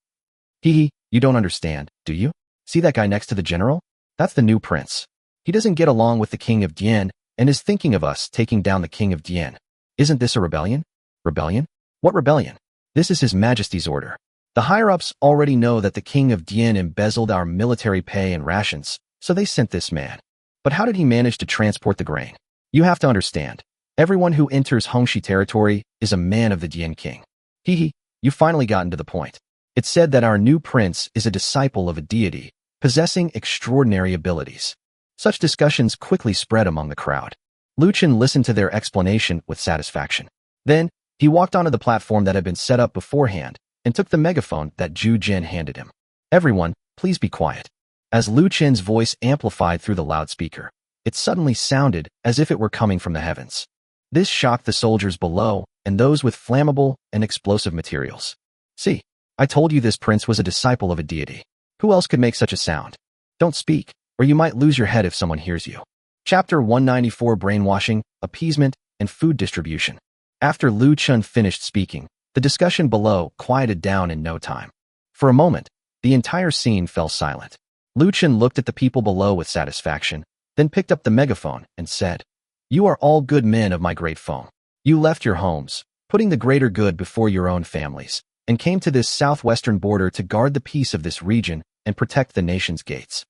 Hee, you don't understand, do you? See that guy next to the general? That's the new prince. He doesn't get along with the king of Dian and is thinking of us taking down the king of Dian. Isn't this a rebellion? Rebellion? What rebellion? This is His Majesty's order. The higher-ups already know that the king of Dian embezzled our military pay and rations, so they sent this man. But how did he manage to transport the grain? You have to understand, everyone who enters Hongxi territory is a man of the Dian king. You've finally gotten to the point. It's said that our new prince is a disciple of a deity, possessing extraordinary abilities. Such discussions quickly spread among the crowd. Lu Chen listened to their explanation with satisfaction. Then, he walked onto the platform that had been set up beforehand and took the megaphone that Zhu Jin handed him. Everyone, please be quiet. As Lu Chen's voice amplified through the loudspeaker, it suddenly sounded as if it were coming from the heavens. This shocked the soldiers below and those with flammable and explosive materials. See, I told you this prince was a disciple of a deity. Who else could make such a sound? Don't speak, or you might lose your head if someone hears you. Chapter 194: Brainwashing, Appeasement, and Food Distribution. After Lu Chen finished speaking, the discussion below quieted down in no time. For a moment, the entire scene fell silent. Lu Chen looked at the people below with satisfaction, then picked up the megaphone and said, "You are all good men of my great phone. You left your homes, putting the greater good before your own families, and came to this southwestern border to guard the peace of this region and protect the nation's gates.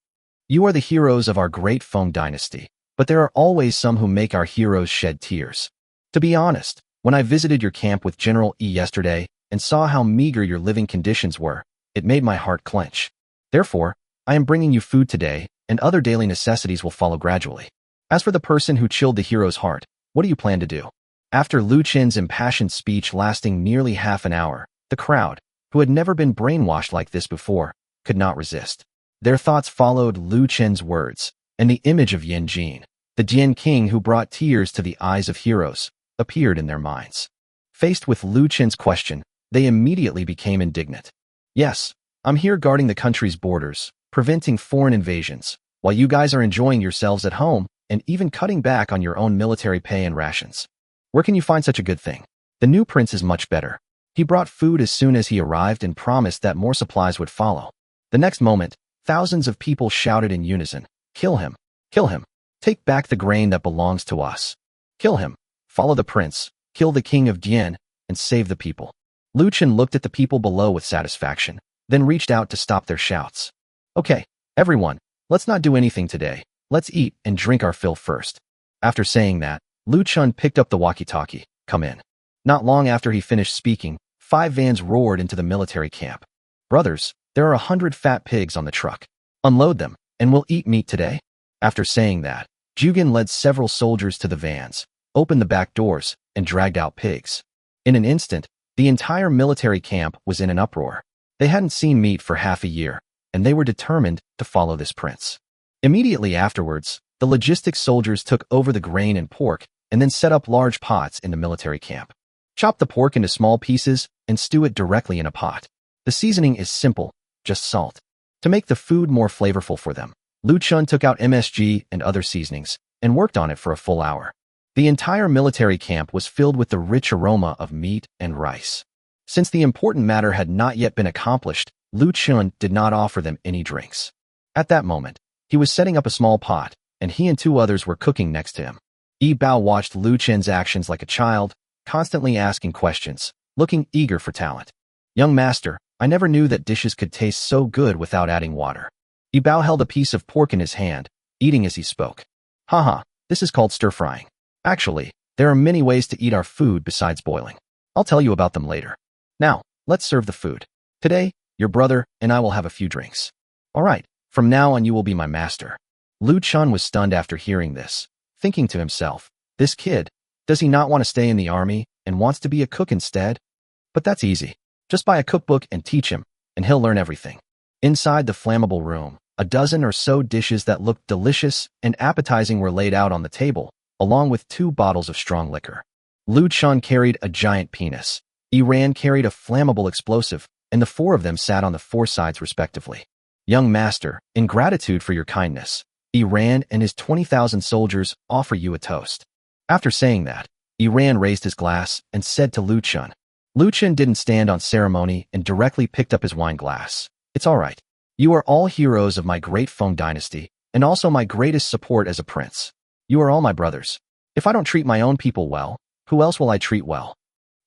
You are the heroes of our great Feng dynasty, but there are always some who make our heroes shed tears. To be honest, when I visited your camp with General Yi yesterday and saw how meager your living conditions were, it made my heart clench. Therefore, I am bringing you food today, and other daily necessities will follow gradually. As for the person who chilled the hero's heart, what do you plan to do?" After Lu Chen's impassioned speech lasting nearly half an hour, the crowd, who had never been brainwashed like this before, could not resist. Their thoughts followed Lu Chen's words, and the image of Yan Jin, the Dian king who brought tears to the eyes of heroes, appeared in their minds. Faced with Lu Chen's question, they immediately became indignant. Yes, I'm here guarding the country's borders, preventing foreign invasions, while you guys are enjoying yourselves at home and even cutting back on your own military pay and rations. Where can you find such a good thing? The new prince is much better. He brought food as soon as he arrived and promised that more supplies would follow. The next moment, thousands of people shouted in unison, "Kill him! Kill him! Take back the grain that belongs to us! Kill him! Follow the prince! Kill the king of Dian, and save the people!" Lu Chen looked at the people below with satisfaction, then reached out to stop their shouts. "Okay, everyone, let's not do anything today. Let's eat and drink our fill first." After saying that, Lu Chen picked up the walkie-talkie. "Come in." Not long after he finished speaking, 5 vans roared into the military camp. "Brothers, there are 100 fat pigs on the truck. Unload them, and we'll eat meat today." After saying that, Jugan led several soldiers to the vans, opened the back doors, and dragged out pigs. In an instant, the entire military camp was in an uproar. They hadn't seen meat for half a year, and they were determined to follow this prince. Immediately afterwards, the logistics soldiers took over the grain and pork and then set up large pots in the military camp. Chop the pork into small pieces and stew it directly in a pot. The seasoning is simple, just salt. To make the food more flavorful for them, Lu Chen took out MSG and other seasonings and worked on it for a full hour. The entire military camp was filled with the rich aroma of meat and rice. Since the important matter had not yet been accomplished, Lu Chen did not offer them any drinks. At that moment, he was setting up a small pot, and he and 2 others were cooking next to him. Yi Bao watched Lu Chen's actions like a child, constantly asking questions, looking eager for talent. "Young master, I never knew that dishes could taste so good without adding water." Yi Bao held a piece of pork in his hand, eating as he spoke. "Haha, this is called stir-frying. Actually, there are many ways to eat our food besides boiling. I'll tell you about them later. Now, let's serve the food. Today, your brother and I will have a few drinks. All right, from now on you will be my master." Lu Chen was stunned after hearing this, thinking to himself, "This kid, does he not want to stay in the army and wants to be a cook instead? But that's easy. Just buy a cookbook and teach him, and he'll learn everything." Inside the flammable room, a dozen or so dishes that looked delicious and appetizing were laid out on the table, along with 2 bottles of strong liquor. Lu Chen carried a giant penis. Iran carried a flammable explosive, and the 4 of them sat on the 4 sides respectively. "Young master, in gratitude for your kindness, Iran and his 20,000 soldiers offer you a toast." After saying that, Iran raised his glass and said to Lu Chen. Lu Chen didn't stand on ceremony and directly picked up his wine glass. "It's all right. You are all heroes of my great Feng dynasty, and also my greatest support as a prince. You are all my brothers. If I don't treat my own people well, who else will I treat well?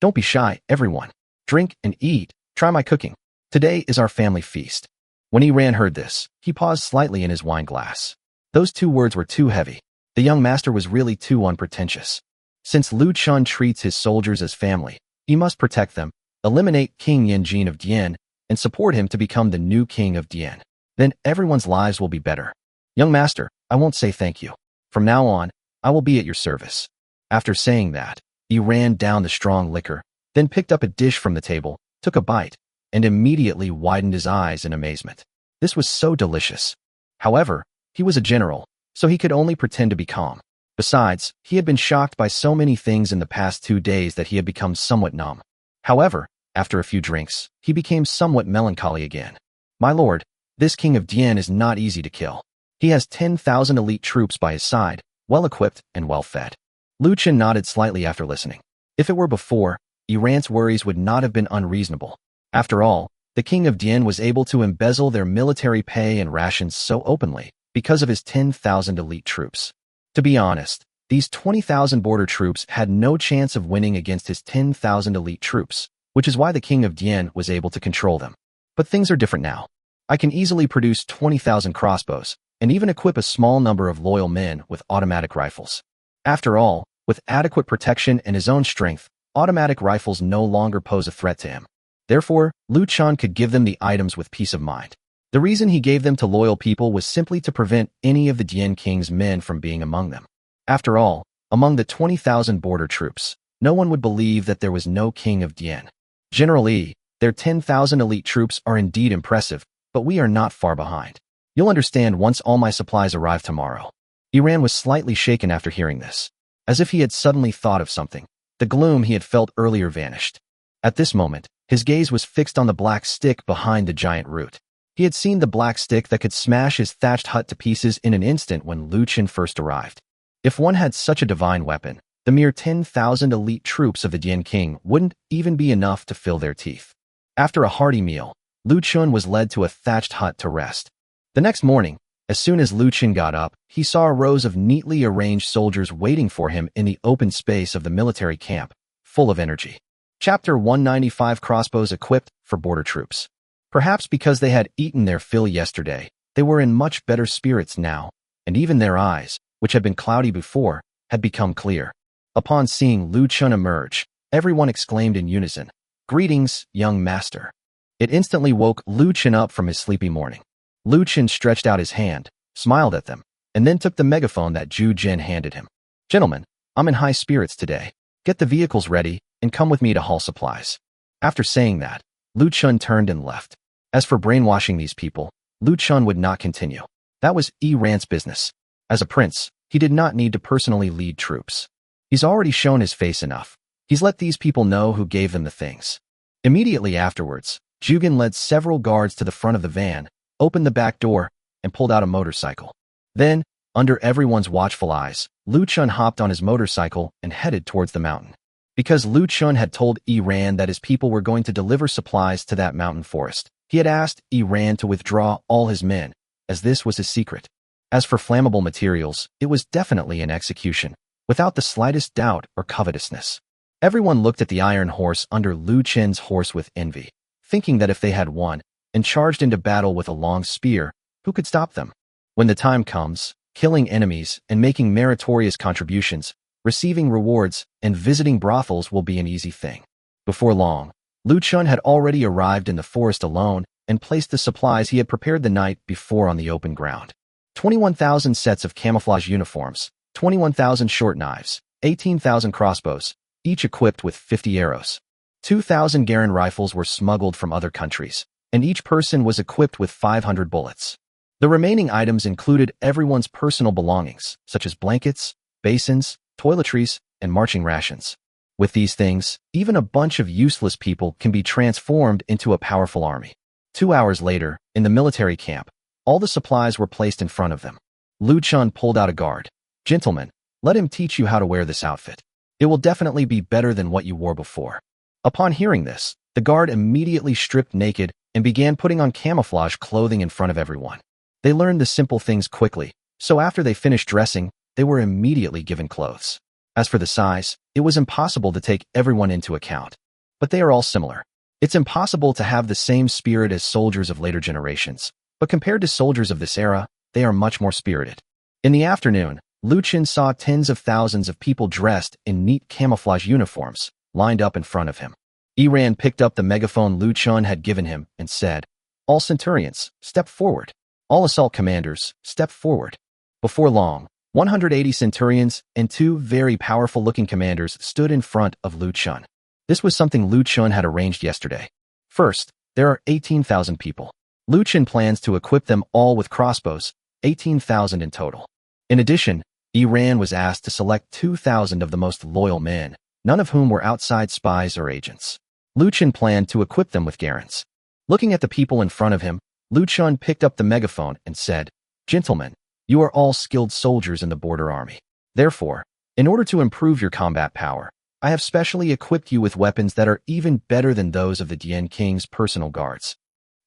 Don't be shy, everyone. Drink and eat. Try my cooking. Today is our family feast." When Iran heard this, he paused slightly in his wine glass. Those 2 words were too heavy. The young master was really too unpretentious. Since Lu Chen treats his soldiers as family, he must protect them, eliminate King Yanjin of Dian, and support him to become the new king of Dian. Then everyone's lives will be better. "Young master, I won't say thank you. From now on, I will be at your service." After saying that, he ran down the strong liquor, then picked up a dish from the table, took a bite, and immediately widened his eyes in amazement. This was so delicious. However, he was a general, so he could only pretend to be calm. Besides, he had been shocked by so many things in the past 2 days that he had become somewhat numb. However, after a few drinks, he became somewhat melancholy again. "My lord, this king of Dian is not easy to kill. He has 10,000 elite troops by his side, well-equipped and well-fed." Lu Chen nodded slightly after listening. If it were before, Iran's worries would not have been unreasonable. After all, the king of Dian was able to embezzle their military pay and rations so openly because of his 10,000 elite troops. To be honest, these 20,000 border troops had no chance of winning against his 10,000 elite troops, which is why the king of Dian was able to control them. But things are different now. I can easily produce 20,000 crossbows, and even equip a small number of loyal men with automatic rifles. After all, with adequate protection and his own strength, automatic rifles no longer pose a threat to him. Therefore, Lu Chen could give them the items with peace of mind. The reason he gave them to loyal people was simply to prevent any of the Dian king's men from being among them. After all, among the 20,000 border troops, no one would believe that there was no king of Dian. General Yi, their 10,000 elite troops are indeed impressive, but we are not far behind. You'll understand once all my supplies arrive tomorrow. Iran was slightly shaken after hearing this. As if he had suddenly thought of something, The gloom he had felt earlier vanished. At this moment, his gaze was fixed on the black stick behind the giant root. He had seen the black stick that could smash his thatched hut to pieces in an instant when Lu Chen first arrived. If one had such a divine weapon, the mere 10,000 elite troops of the Dian King wouldn't even be enough to fill their teeth. After a hearty meal, Lu Chen was led to a thatched hut to rest. The next morning, as soon as Lu Chen got up, he saw rows of neatly arranged soldiers waiting for him in the open space of the military camp, full of energy. Chapter 195 Crossbows equipped for border troops. Perhaps because they had eaten their fill yesterday, they were in much better spirits now, and even their eyes, which had been cloudy before, had become clear. Upon seeing Lu Chen emerge, everyone exclaimed in unison, "Greetings, young master." It instantly woke Lu Chen up from his sleepy morning. Lu Chen stretched out his hand, smiled at them, and then took the megaphone that Zhu Jin handed him. "Gentlemen, I'm in high spirits today. Get the vehicles ready and come with me to haul supplies." After saying that, Lu Chen turned and left. As for brainwashing these people, Lu Chen would not continue. That was Ran's business. As a prince, he did not need to personally lead troops. He's already shown his face enough. He's let these people know who gave them the things. Immediately afterwards, Zhugen led several guards to the front of the van, opened the back door, and pulled out a motorcycle. Then, under everyone's watchful eyes, Lu Chen hopped on his motorcycle and headed towards the mountain. Because Lu Chen had told Ran that his people were going to deliver supplies to that mountain forest, he had asked Ran to withdraw all his men, as this was his secret. As for flammable materials, it was definitely an execution, without the slightest doubt or covetousness. Everyone looked at the iron horse under Lu Chen's horse with envy, thinking that if they had won and charged into battle with a long spear, who could stop them? When the time comes, killing enemies and making meritorious contributions, receiving rewards, and visiting brothels will be an easy thing. Before long, Lu Chen had already arrived in the forest alone and placed the supplies he had prepared the night before on the open ground. 21,000 sets of camouflage uniforms, 21,000 short knives, 18,000 crossbows, each equipped with 50 arrows. 2,000 Garen rifles were smuggled from other countries, and each person was equipped with 500 bullets. The remaining items included everyone's personal belongings, such as blankets, basins, toiletries, and marching rations. With these things, even a bunch of useless people can be transformed into a powerful army. 2 hours later, in the military camp, all the supplies were placed in front of them. Lu Chen pulled out a guard. "Gentlemen, let him teach you how to wear this outfit. It will definitely be better than what you wore before." Upon hearing this, the guard immediately stripped naked and began putting on camouflage clothing in front of everyone. They learned the simple things quickly, so after they finished dressing, they were immediately given clothes. As for the size, it was impossible to take everyone into account. But they are all similar. It's impossible to have the same spirit as soldiers of later generations, but compared to soldiers of this era, they are much more spirited. In the afternoon, Lu Chen saw tens of thousands of people dressed in neat camouflage uniforms, lined up in front of him. Ran picked up the megaphone Lu Chen had given him and said, "All centurions, step forward. All assault commanders, step forward." Before long, 180 centurions and 2 very powerful-looking commanders stood in front of Lu Chen. This was something Lu Chen had arranged yesterday. First, there are 18,000 people. Lu Chen plans to equip them all with crossbows, 18,000 in total. In addition, Ran was asked to select 2,000 of the most loyal men, none of whom were outside spies or agents. Lu Chen planned to equip them with garants. Looking at the people in front of him, Lu Chen picked up the megaphone and said, "Gentlemen, you are all skilled soldiers in the border army. Therefore, in order to improve your combat power, I have specially equipped you with weapons that are even better than those of the Dian King's personal guards."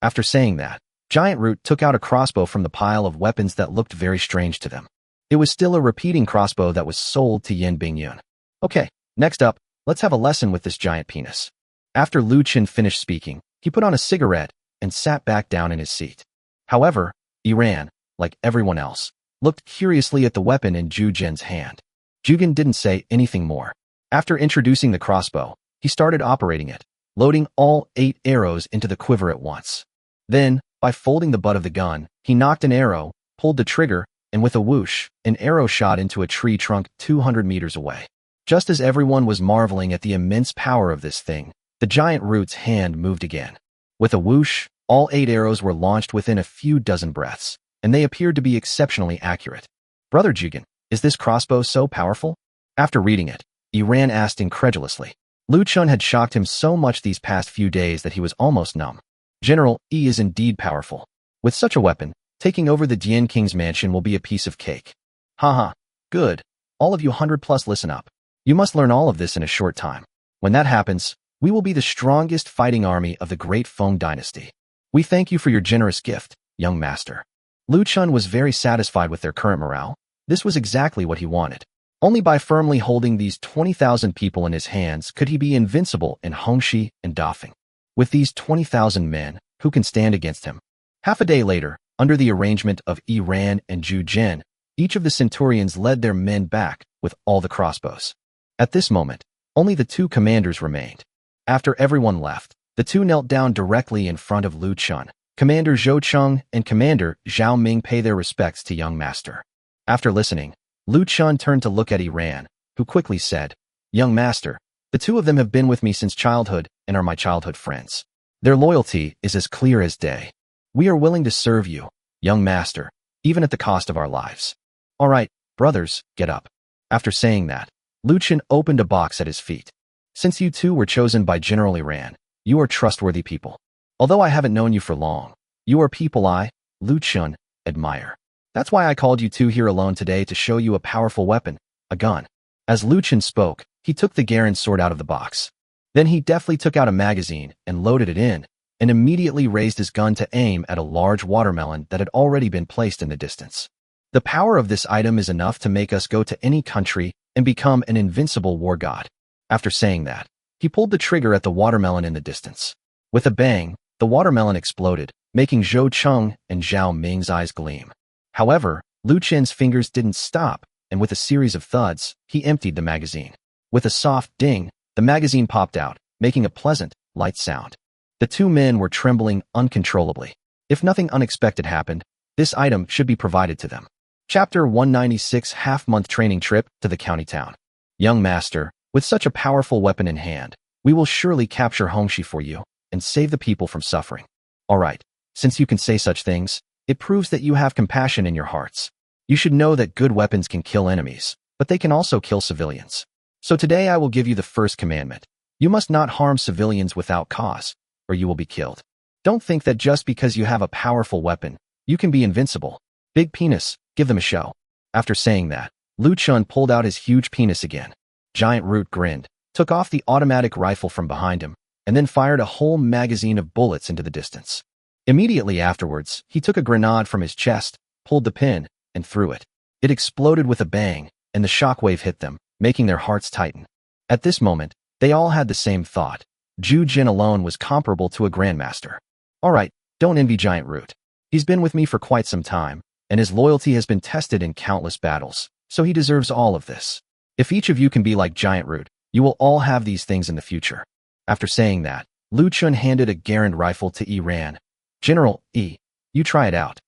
After saying that, Giant Root took out a crossbow from the pile of weapons that looked very strange to them. It was still a repeating crossbow that was sold to Yin Bingyun. "Okay, next up, let's have a lesson with this giant penis." After Lu Chen finished speaking, he put on a cigarette and sat back down in his seat. However, Ran, like everyone else, looked curiously at the weapon in Zhu Jin's hand. Zhugen didn't say anything more. After introducing the crossbow, he started operating it, loading all 8 arrows into the quiver at once. Then, by folding the butt of the gun, he knocked an arrow, pulled the trigger, and with a whoosh, an arrow shot into a tree trunk 200 meters away. Just as everyone was marveling at the immense power of this thing, the giant root's hand moved again. With a whoosh, all 8 arrows were launched within a few dozen breaths, and they appeared to be exceptionally accurate. "Brother Zhugen, is this crossbow so powerful?" After reading it, Ran asked incredulously. Lu Chen had shocked him so much these past few days that he was almost numb. General, is indeed powerful. With such a weapon, taking over the Dian King's mansion will be a piece of cake. Haha, good. All of you 100+ listen up. You must learn all of this in a short time. When that happens, we will be the strongest fighting army of the great Feng dynasty. We thank you for your generous gift, young master. Lu Chen was very satisfied with their current morale. This was exactly what he wanted. Only by firmly holding these 20,000 people in his hands could he be invincible in Hongxi and Dafeng. With these 20,000 men, who can stand against him? Half a day later, under the arrangement of Ran and Zhu Jin, each of the centurions led their men back with all the crossbows. At this moment, only the two commanders remained. After everyone left, the two knelt down directly in front of Lu Chen. Commander Zhou Cheng and Commander Zhao Ming pay their respects to young master. After listening, Lu Chen turned to look at Ran, who quickly said, "Young master, the two of them have been with me since childhood and are my childhood friends. Their loyalty is as clear as day. We are willing to serve you, young master, even at the cost of our lives. All right, brothers, get up." After saying that, Lu Chen opened a box at his feet. "Since you two were chosen by General Ran, you are trustworthy people. Although I haven't known you for long, you are people I, Lu Chen, admire. That's why I called you two here alone today to show you a powerful weapon, a gun." As Lu Chen spoke, he took the Garen sword out of the box. Then he deftly took out a magazine and loaded it in, and immediately raised his gun to aim at a large watermelon that had already been placed in the distance. The power of this item is enough to make us go to any country and become an invincible war god. After saying that, he pulled the trigger at the watermelon in the distance. With a bang, the watermelon exploded, making Zhou Cheng and Zhao Ming's eyes gleam. However, Lu Chen's fingers didn't stop, and with a series of thuds, he emptied the magazine. With a soft ding, the magazine popped out, making a pleasant, light sound. The two men were trembling uncontrollably. If nothing unexpected happened, this item should be provided to them. Chapter 196 Half-month training trip to the county town. Young master, with such a powerful weapon in hand, we will surely capture Hongxi for you and save the people from suffering. All right, since you can say such things, it proves that you have compassion in your hearts. You should know that good weapons can kill enemies, but they can also kill civilians. So today I will give you the first commandment. You must not harm civilians without cause, or you will be killed. Don't think that just because you have a powerful weapon, you can be invincible. Big penis, give them a show. After saying that, Lu Chen pulled out his huge penis again. Giant Root grinned, took off the automatic rifle from behind him, and then fired a whole magazine of bullets into the distance. Immediately afterwards, he took a grenade from his chest, pulled the pin, and threw it. It exploded with a bang, and the shockwave hit them, making their hearts tighten. At this moment, they all had the same thought. Zhu Jin alone was comparable to a grandmaster. All right, don't envy Giant Root. He's been with me for quite some time, and his loyalty has been tested in countless battles, so he deserves all of this. If each of you can be like Giant Root, you will all have these things in the future. After saying that, Lu Chen handed a Garand rifle to Ran. General, you try it out.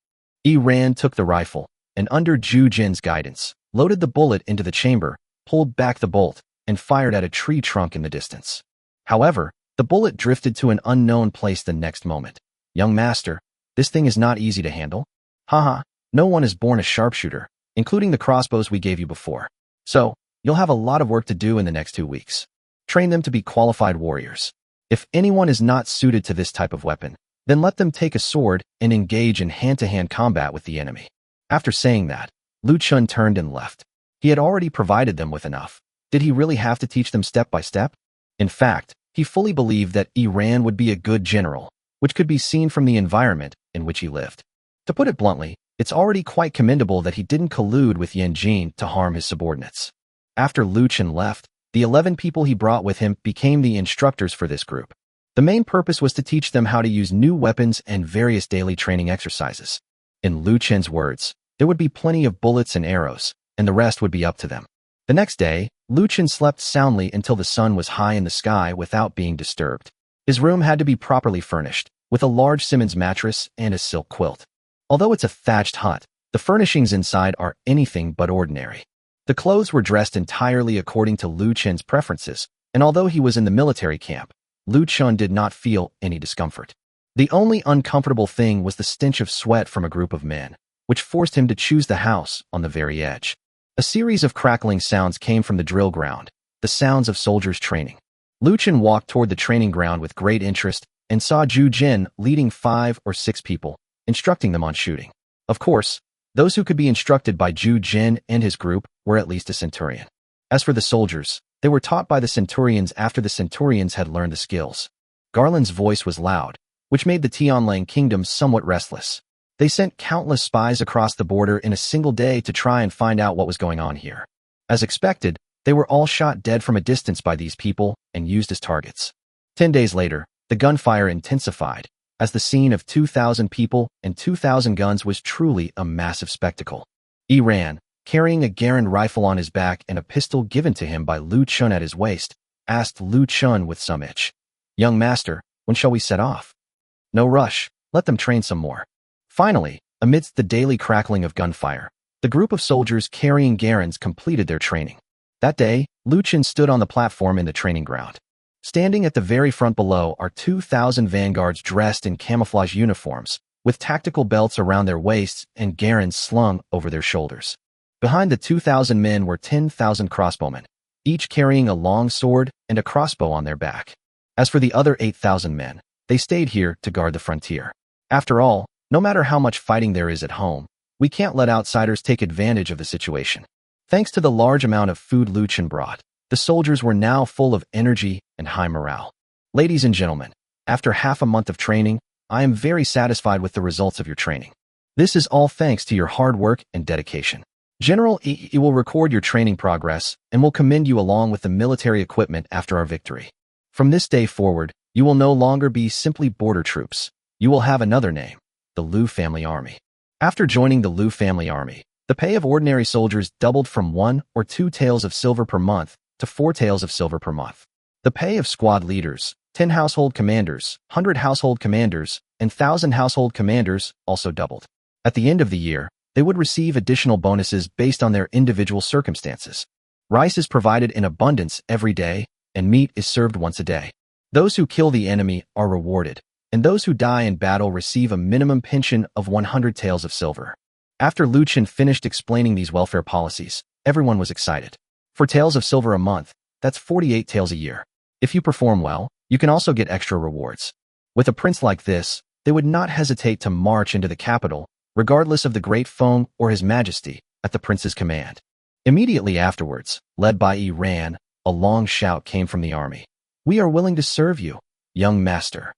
Ran took the rifle, and under Zhu Jin's guidance, loaded the bullet into the chamber, pulled back the bolt, and fired at a tree trunk in the distance. However, the bullet drifted to an unknown place the next moment. Young master, this thing is not easy to handle. Haha, no one is born a sharpshooter, including the crossbows we gave you before. So, you'll have a lot of work to do in the next 2 weeks. Train them to be qualified warriors. If anyone is not suited to this type of weapon, then let them take a sword and engage in hand-to-hand combat with the enemy. After saying that, Lu Chen turned and left. He had already provided them with enough. Did he really have to teach them step by step? In fact, he fully believed that Ran would be a good general, which could be seen from the environment in which he lived. To put it bluntly, it's already quite commendable that he didn't collude with Yan Jin to harm his subordinates. After Lu Chen left, the 11 people he brought with him became the instructors for this group. The main purpose was to teach them how to use new weapons and various daily training exercises. In Lu Chen's words, there would be plenty of bullets and arrows, and the rest would be up to them. The next day, Lu Chen slept soundly until the sun was high in the sky without being disturbed. His room had to be properly furnished, with a large Simmons mattress and a silk quilt. Although it's a thatched hut, the furnishings inside are anything but ordinary. The clothes were dressed entirely according to Lu Chen's preferences, and although he was in the military camp, Lu Chen did not feel any discomfort. The only uncomfortable thing was the stench of sweat from a group of men, which forced him to choose the house on the very edge. A series of crackling sounds came from the drill ground. the sounds of soldiers training. Lu Chen walked toward the training ground with great interest and saw Zhu Jin leading 5 or 6 people, instructing them on shooting. Of course, those who could be instructed by Zhu Jin and his group were at least a centurion. As for the soldiers, they were taught by the centurions after the centurions had learned the skills. Garland's voice was loud, which made the Tianlang kingdom somewhat restless. They sent countless spies across the border in a single day to try and find out what was going on here. As expected, they were all shot dead from a distance by these people and used as targets. 10 days later, the gunfire intensified, as the scene of 2,000 people and 2,000 guns was truly a massive spectacle. He ran, carrying a Garand rifle on his back and a pistol given to him by Lu Chen at his waist, asked Lu Chen with some itch. "Young master, when shall we set off?" "No rush, let them train some more." Finally, amidst the daily crackling of gunfire, the group of soldiers carrying Garands completed their training. That day, Lu Chen stood on the platform in the training ground. Standing at the very front below are 2,000 vanguards dressed in camouflage uniforms, with tactical belts around their waists and Garands slung over their shoulders. Behind the 2,000 men were 10,000 crossbowmen, each carrying a long sword and a crossbow on their back. As for the other 8,000 men, they stayed here to guard the frontier. After all, no matter how much fighting there is at home, we can't let outsiders take advantage of the situation. Thanks to the large amount of food Lu Chen brought, the soldiers were now full of energy and high morale. Ladies and gentlemen, after half a month of training, I am very satisfied with the results of your training. This is all thanks to your hard work and dedication. General Yi will record your training progress and will commend you along with the military equipment after our victory. From this day forward, you will no longer be simply border troops. You will have another name, the Lu family army. After joining the Lu family army, the pay of ordinary soldiers doubled from 1 or 2 taels of silver per month to 4 taels of silver per month. The pay of squad leaders, 10 household commanders, 100 household commanders, and 1,000 household commanders also doubled. At the end of the year, they would receive additional bonuses based on their individual circumstances. Rice is provided in abundance every day, and meat is served once a day. Those who kill the enemy are rewarded, and those who die in battle receive a minimum pension of 100 taels of silver. After Lu Chen finished explaining these welfare policies, everyone was excited. For taels of silver a month, that's 48 taels a year. If you perform well, you can also get extra rewards. With a prince like this, they would not hesitate to march into the capital, regardless of the great Feng or his majesty, at the prince's command. Immediately afterwards, led by Iran, a long shout came from the army. "We are willing to serve you, young master."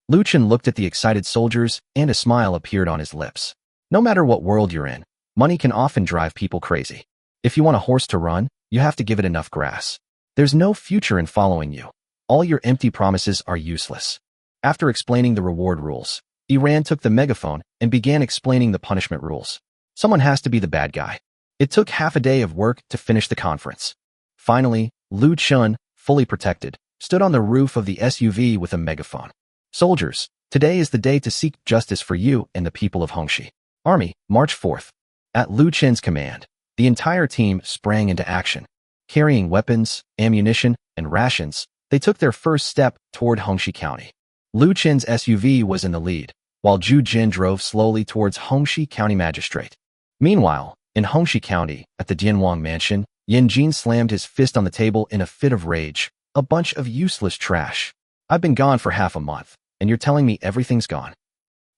Lu Chen looked at the excited soldiers and a smile appeared on his lips. No matter what world you're in, money can often drive people crazy. If you want a horse to run, you have to give it enough grass. There's no future in following you. All your empty promises are useless. After explaining the reward rules, Iran took the megaphone and began explaining the punishment rules. Someone has to be the bad guy. It took half a day of work to finish the conference. Finally, Lu Chen, fully protected, stood on the roof of the SUV with a megaphone. "Soldiers, today is the day to seek justice for you and the people of Hongxi. Army, March 4th. At Lu Chen's command, the entire team sprang into action. Carrying weapons, ammunition, and rations, they took their first step toward Hongxi County. Lu Chen's SUV was in the lead, while Zhu Jin drove slowly towards Hongxi County Magistrate. Meanwhile, in Hongxi County, at the Dianwang mansion, Yan Jin slammed his fist on the table in a fit of rage. "A bunch of useless trash. I've been gone for half a month, and you're telling me everything's gone."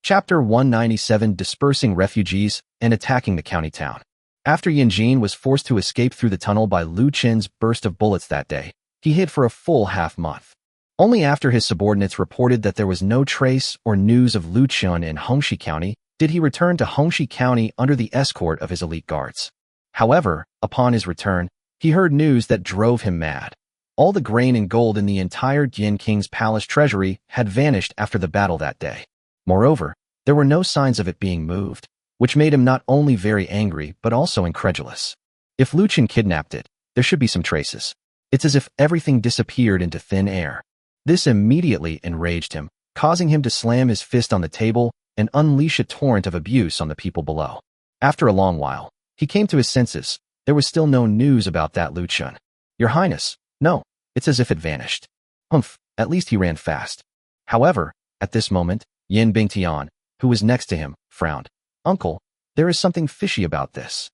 Chapter 197: Dispersing Refugees and Attacking the County Town. After Yan Jin was forced to escape through the tunnel by Lu Chen's burst of bullets that day, he hid for a full half-month. Only after his subordinates reported that there was no trace or news of Lu Chen in Hongxi County did he return to Hongxi County under the escort of his elite guards. However, upon his return, he heard news that drove him mad. All the grain and gold in the entire Dian King's palace treasury had vanished after the battle that day. Moreover, there were no signs of it being moved, which made him not only very angry but also incredulous. If Lu Chen kidnapped it, there should be some traces. It's as if everything disappeared into thin air. This immediately enraged him, causing him to slam his fist on the table and unleash a torrent of abuse on the people below. After a long while, he came to his senses. There was still no news about that Lu Chen. "Your Highness, no, it's as if it vanished." "Humph, at least he ran fast." However, at this moment, Yin Bingtian, who was next to him, frowned. "Uncle, there is something fishy about this."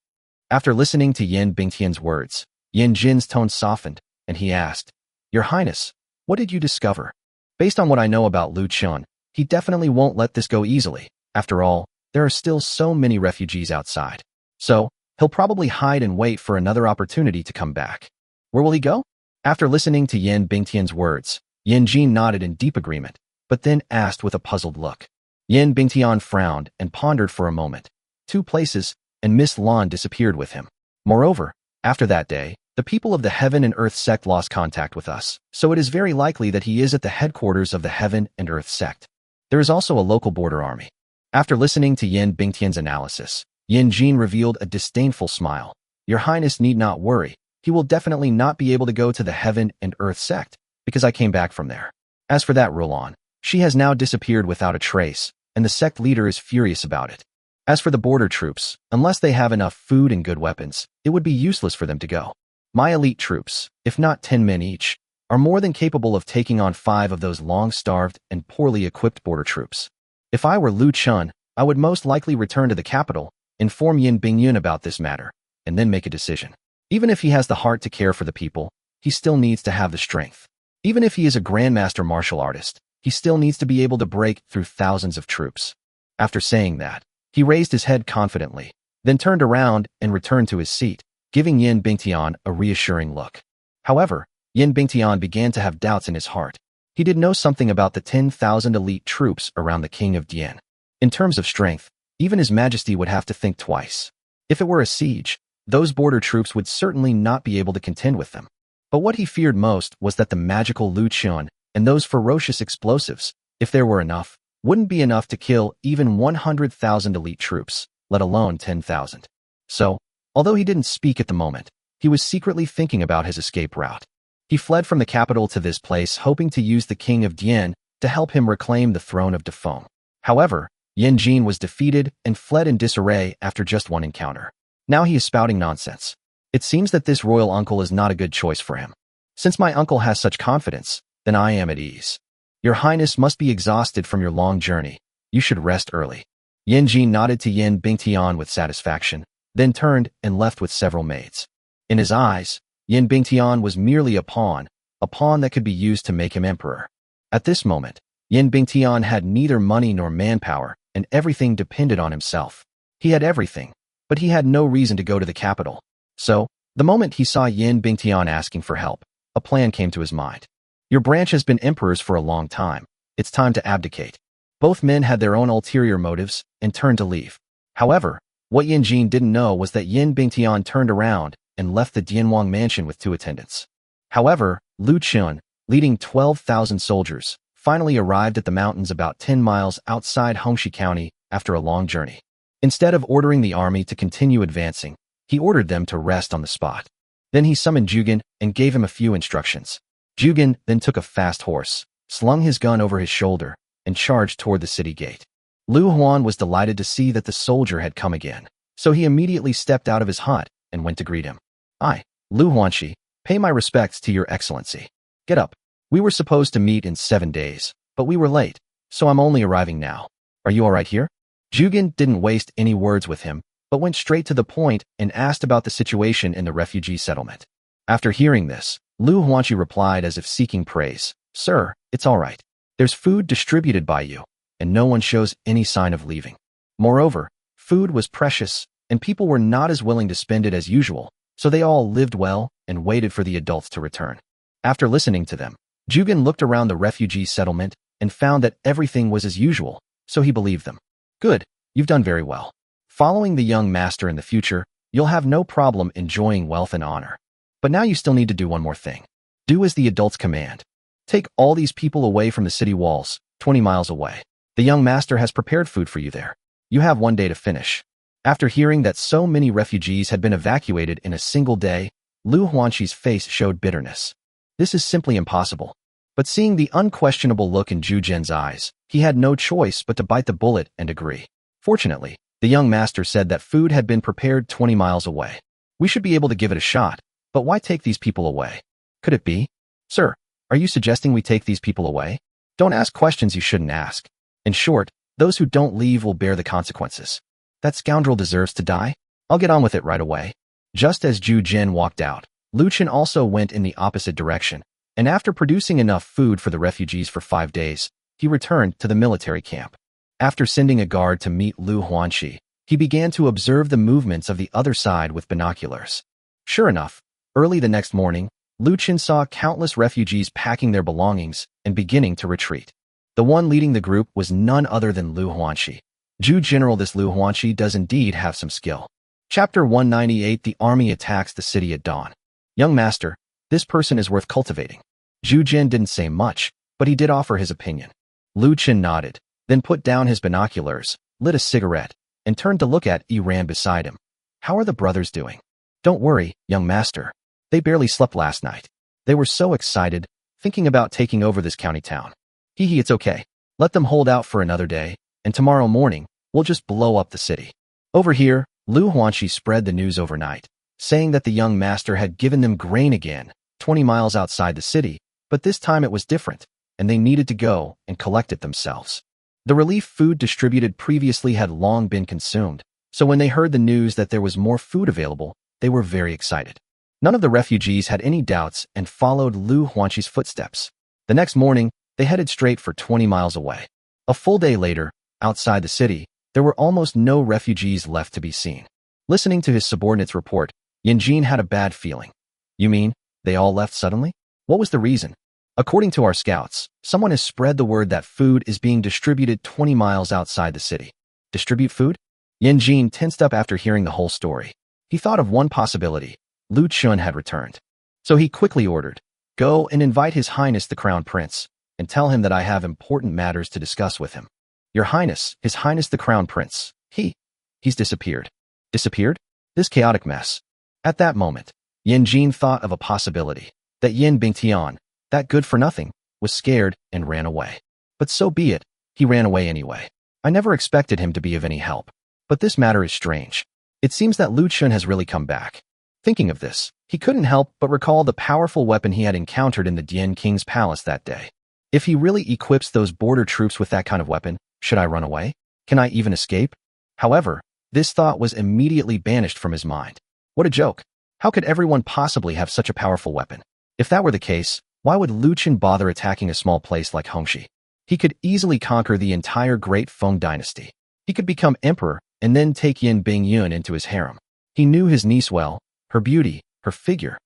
After listening to Yin Bingtian's words, Yin Jin's tone softened, and he asked, "Your Highness, what did you discover?" Based on what I know about Lu Chen, he definitely won't let this go easily. After all, there are still so many refugees outside. So, he'll probably hide and wait for another opportunity to come back. Where will he go? After listening to Yan Bingtian's words, Yan Jin nodded in deep agreement, but then asked with a puzzled look. Yan Bingtian frowned and pondered for a moment. 2 places, and Miss Lan disappeared with him. Moreover, after that day, the people of the Heaven and Earth sect lost contact with us, so it is very likely that he is at the headquarters of the Heaven and Earth sect. There is also a local border army. After listening to Yan Bingtian's analysis, Yan Jin revealed a disdainful smile. Your Highness need not worry. He will definitely not be able to go to the Heaven and Earth sect, because I came back from there. As for that Rulan, she has now disappeared without a trace, and the sect leader is furious about it. As for the border troops, unless they have enough food and good weapons, it would be useless for them to go. My elite troops, if not 10 men each, are more than capable of taking on 5 of those long-starved and poorly equipped border troops. If I were Lu Chen, I would most likely return to the capital, inform Yin Bingyun about this matter, and then make a decision. Even if he has the heart to care for the people, he still needs to have the strength. Even if he is a grandmaster martial artist, he still needs to be able to break through thousands of troops. After saying that, he raised his head confidently, then turned around and returned to his seat, giving Yan Bingtian a reassuring look. However, Yan Bingtian began to have doubts in his heart. He did know something about the 10,000 elite troops around the king of Dian. In terms of strength, even His Majesty would have to think twice. If it were a siege, those border troops would certainly not be able to contend with them. But what he feared most was that the magical Lu Chen and those ferocious explosives, if there were enough, wouldn't be enough to kill even 100,000 elite troops, let alone 10,000. So, although he didn't speak at the moment, he was secretly thinking about his escape route. He fled from the capital to this place hoping to use the king of Dian to help him reclaim the throne of Defeng. However, Yan Jin was defeated and fled in disarray after just one encounter. Now he is spouting nonsense. It seems that this royal uncle is not a good choice for him. Since my uncle has such confidence, then I am at ease. Your Highness must be exhausted from your long journey. You should rest early. Yan Jin nodded to Yan Bingtian with satisfaction, then turned and left with several maids. In his eyes, Yan Bingtian was merely a pawn that could be used to make him emperor. At this moment, Yan Bingtian had neither money nor manpower, and everything depended on himself. He had everything, but he had no reason to go to the capital. So, the moment he saw Yan Bingtian asking for help, a plan came to his mind. Your branch has been emperors for a long time. It's time to abdicate. Both men had their own ulterior motives and turned to leave. However, what Yan Jin didn't know was that Yan Bingtian turned around and left the Dianwang mansion with 2 attendants. However, Lu Chen, leading 12,000 soldiers, finally arrived at the mountains about 10 miles outside Hongxi County after a long journey. Instead of ordering the army to continue advancing, he ordered them to rest on the spot. Then he summoned Jugan and gave him a few instructions. Jugan then took a fast horse, slung his gun over his shoulder, and charged toward the city gate. Lu Huan was delighted to see that the soldier had come again, so he immediately stepped out of his hut and went to greet him. "I, Lu Huanxi, pay my respects to your excellency. Get up. We were supposed to meet in 7 days, but we were late, so I'm only arriving now. Are you all right here?" Jugan didn't waste any words with him, but went straight to the point and asked about the situation in the refugee settlement. After hearing this, Lu Huanxi replied as if seeking praise, "Sir, it's all right. There's food distributed by you, and no one shows any sign of leaving. Moreover, food was precious, and people were not as willing to spend it as usual, so they all lived well and waited for the adults to return." After listening to them, Jugan looked around the refugee settlement and found that everything was as usual, so he believed them. "Good, you've done very well. Following the young master in the future, you'll have no problem enjoying wealth and honor. But now you still need to do one more thing. Do as the adults command. Take all these people away from the city walls, 20 miles away. The young master has prepared food for you there. You have 1 day to finish." After hearing that so many refugees had been evacuated in a single day, Lu Huanxi's face showed bitterness. This is simply impossible. But seeing the unquestionable look in Zhu Zhen's eyes, he had no choice but to bite the bullet and agree. Fortunately, the young master said that food had been prepared 20 miles away. "We should be able to give it a shot, but why take these people away? Could it be? Sir, are you suggesting we take these people away? Don't ask questions you shouldn't ask. In short, those who don't leave will bear the consequences. That scoundrel deserves to die. I'll get on with it right away." Just as Zhu Zhen walked out, Lu Chen also went in the opposite direction, and after producing enough food for the refugees for 5 days, he returned to the military camp. After sending a guard to meet Lu Huanxi, he began to observe the movements of the other side with binoculars. Sure enough, early the next morning, Lu Chen saw countless refugees packing their belongings and beginning to retreat. The one leading the group was none other than Lu Huanxi. General, this Lu Huanxi does indeed have some skill. Chapter 198. The army attacks the city at dawn. Young master, this person is worth cultivating. Zhu Jin didn't say much, but he did offer his opinion. Lu Chen nodded, then put down his binoculars, lit a cigarette, and turned to look at Ran beside him. How are the brothers doing? Don't worry, young master. They barely slept last night. They were so excited, thinking about taking over this county town. It's okay. Let them hold out for another day, and tomorrow morning, we'll just blow up the city. Over here, Lu Huanxi spread the news overnight, saying that the young master had given them grain again, 20 miles outside the city, but this time it was different, and they needed to go and collect it themselves. The relief food distributed previously had long been consumed, so when they heard the news that there was more food available, they were very excited. None of the refugees had any doubts and followed Lu Huanxi's footsteps. The next morning, they headed straight for 20 miles away. A full day later, outside the city, there were almost no refugees left to be seen. Listening to his subordinate's report, Jin had a bad feeling. You mean, they all left suddenly? What was the reason? According to our scouts, someone has spread the word that food is being distributed 20 miles outside the city. Distribute food? Jin tensed up after hearing the whole story. He thought of one possibility. Lu Chen had returned. So he quickly ordered, "Go and invite His Highness the Crown Prince, and tell him that I have important matters to discuss with him." Your Highness, His Highness the Crown Prince. He's disappeared. Disappeared? This chaotic mess. At that moment, Jin thought of a possibility, that Yin Bingtian, that good-for-nothing, was scared and ran away. But so be it, he ran away anyway. I never expected him to be of any help. But this matter is strange. It seems that Lu Chen has really come back. Thinking of this, he couldn't help but recall the powerful weapon he had encountered in the Dian King's palace that day. If he really equips those border troops with that kind of weapon, should I run away? Can I even escape? However, this thought was immediately banished from his mind. What a joke. How could everyone possibly have such a powerful weapon? If that were the case, why would Lu Chen bother attacking a small place like Hongxi? He could easily conquer the entire Great Feng dynasty. He could become emperor and then take Yin Bingyun into his harem. He knew his niece well, her beauty, her figure.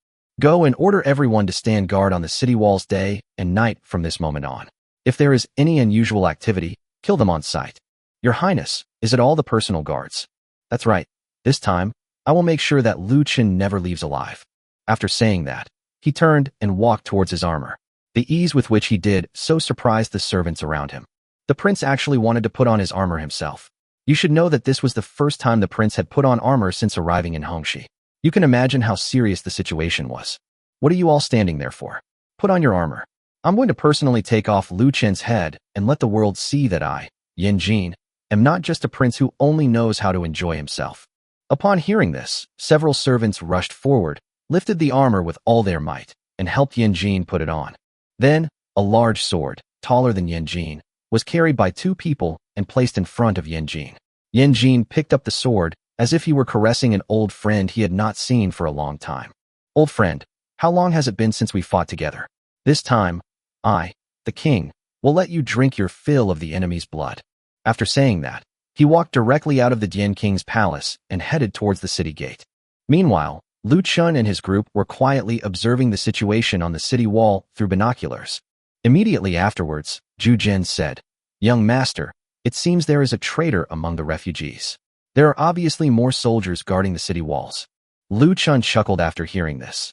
Go and order everyone to stand guard on the city walls day and night from this moment on. If there is any unusual activity, kill them on sight. Your Highness, is it all the personal guards? That's right. This time, I will make sure that Lu Chen never leaves alive. After saying that, he turned and walked towards his armor. The ease with which he did so surprised the servants around him. The prince actually wanted to put on his armor himself. You should know that this was the first time the prince had put on armor since arriving in Hongxi. You can imagine how serious the situation was. What are you all standing there for? Put on your armor. I'm going to personally take off Lu Chen's head and let the world see that I, Jin, am not just a prince who only knows how to enjoy himself. Upon hearing this, several servants rushed forward, lifted the armor with all their might, and helped Jin put it on. Then, a large sword, taller than Jin, was carried by 2 people and placed in front of Jin. Jin picked up the sword as if he were caressing an old friend he had not seen for a long time. Old friend, how long has it been since we fought together? This time, I, the king, will let you drink your fill of the enemy's blood. After saying that, he walked directly out of the Dian King's palace and headed towards the city gate. Meanwhile, Lu Chen and his group were quietly observing the situation on the city wall through binoculars. Immediately afterwards, Zhu Jin said, "Young master, it seems there is a traitor among the refugees. There are obviously more soldiers guarding the city walls." Lu Chen chuckled after hearing this.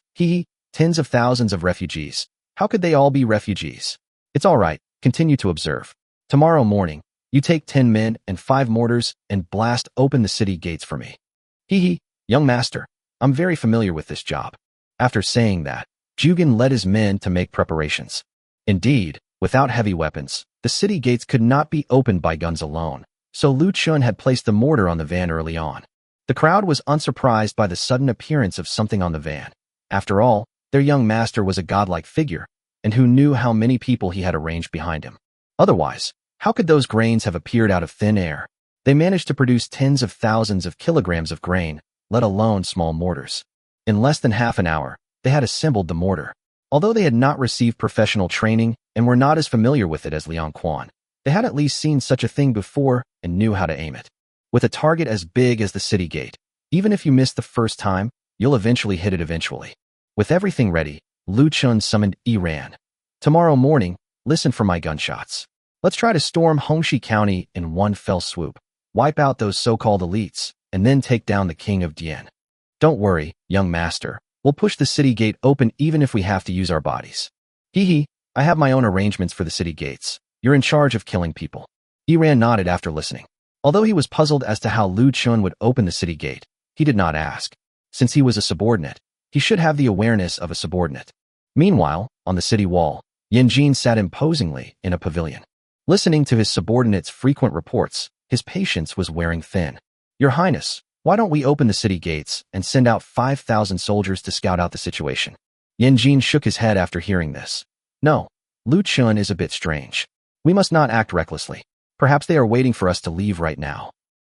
Tens of thousands of refugees. How could they all be refugees? It's all right, continue to observe. Tomorrow morning, you take 10 men and 5 mortars and blast open the city gates for me. Young master, I'm very familiar with this job. After saying that, Jugan led his men to make preparations. Indeed, without heavy weapons, the city gates could not be opened by guns alone, so Lu Chen had placed the mortar on the van early on. The crowd was unsurprised by the sudden appearance of something on the van. After all, their young master was a godlike figure, and who knew how many people he had arranged behind him. Otherwise, how could those grains have appeared out of thin air? They managed to produce tens of thousands of kilograms of grain, let alone small mortars. In less than half an hour, they had assembled the mortar. Although they had not received professional training and were not as familiar with it as Liang Quan, they had at least seen such a thing before and knew how to aim it. With a target as big as the city gate, even if you miss the first time, you'll eventually hit it eventually. With everything ready, Lu Chen summoned Iran. Tomorrow morning, listen for my gunshots. Let's try to storm Hongxi County in one fell swoop, wipe out those so-called elites, and then take down the king of Dian. Don't worry, young master. We'll push the city gate open even if we have to use our bodies. Hee, I have my own arrangements for the city gates. You're in charge of killing people. Iran nodded after listening. Although he was puzzled as to how Lu Chen would open the city gate, he did not ask. Since he was a subordinate, he should have the awareness of a subordinate. Meanwhile, on the city wall, Yanjin sat imposingly in a pavilion. Listening to his subordinate's frequent reports, his patience was wearing thin. Your Highness, why don't we open the city gates and send out 5,000 soldiers to scout out the situation? Yanjin shook his head after hearing this. No, Lu Chen is a bit strange. We must not act recklessly. Perhaps they are waiting for us to leave right now.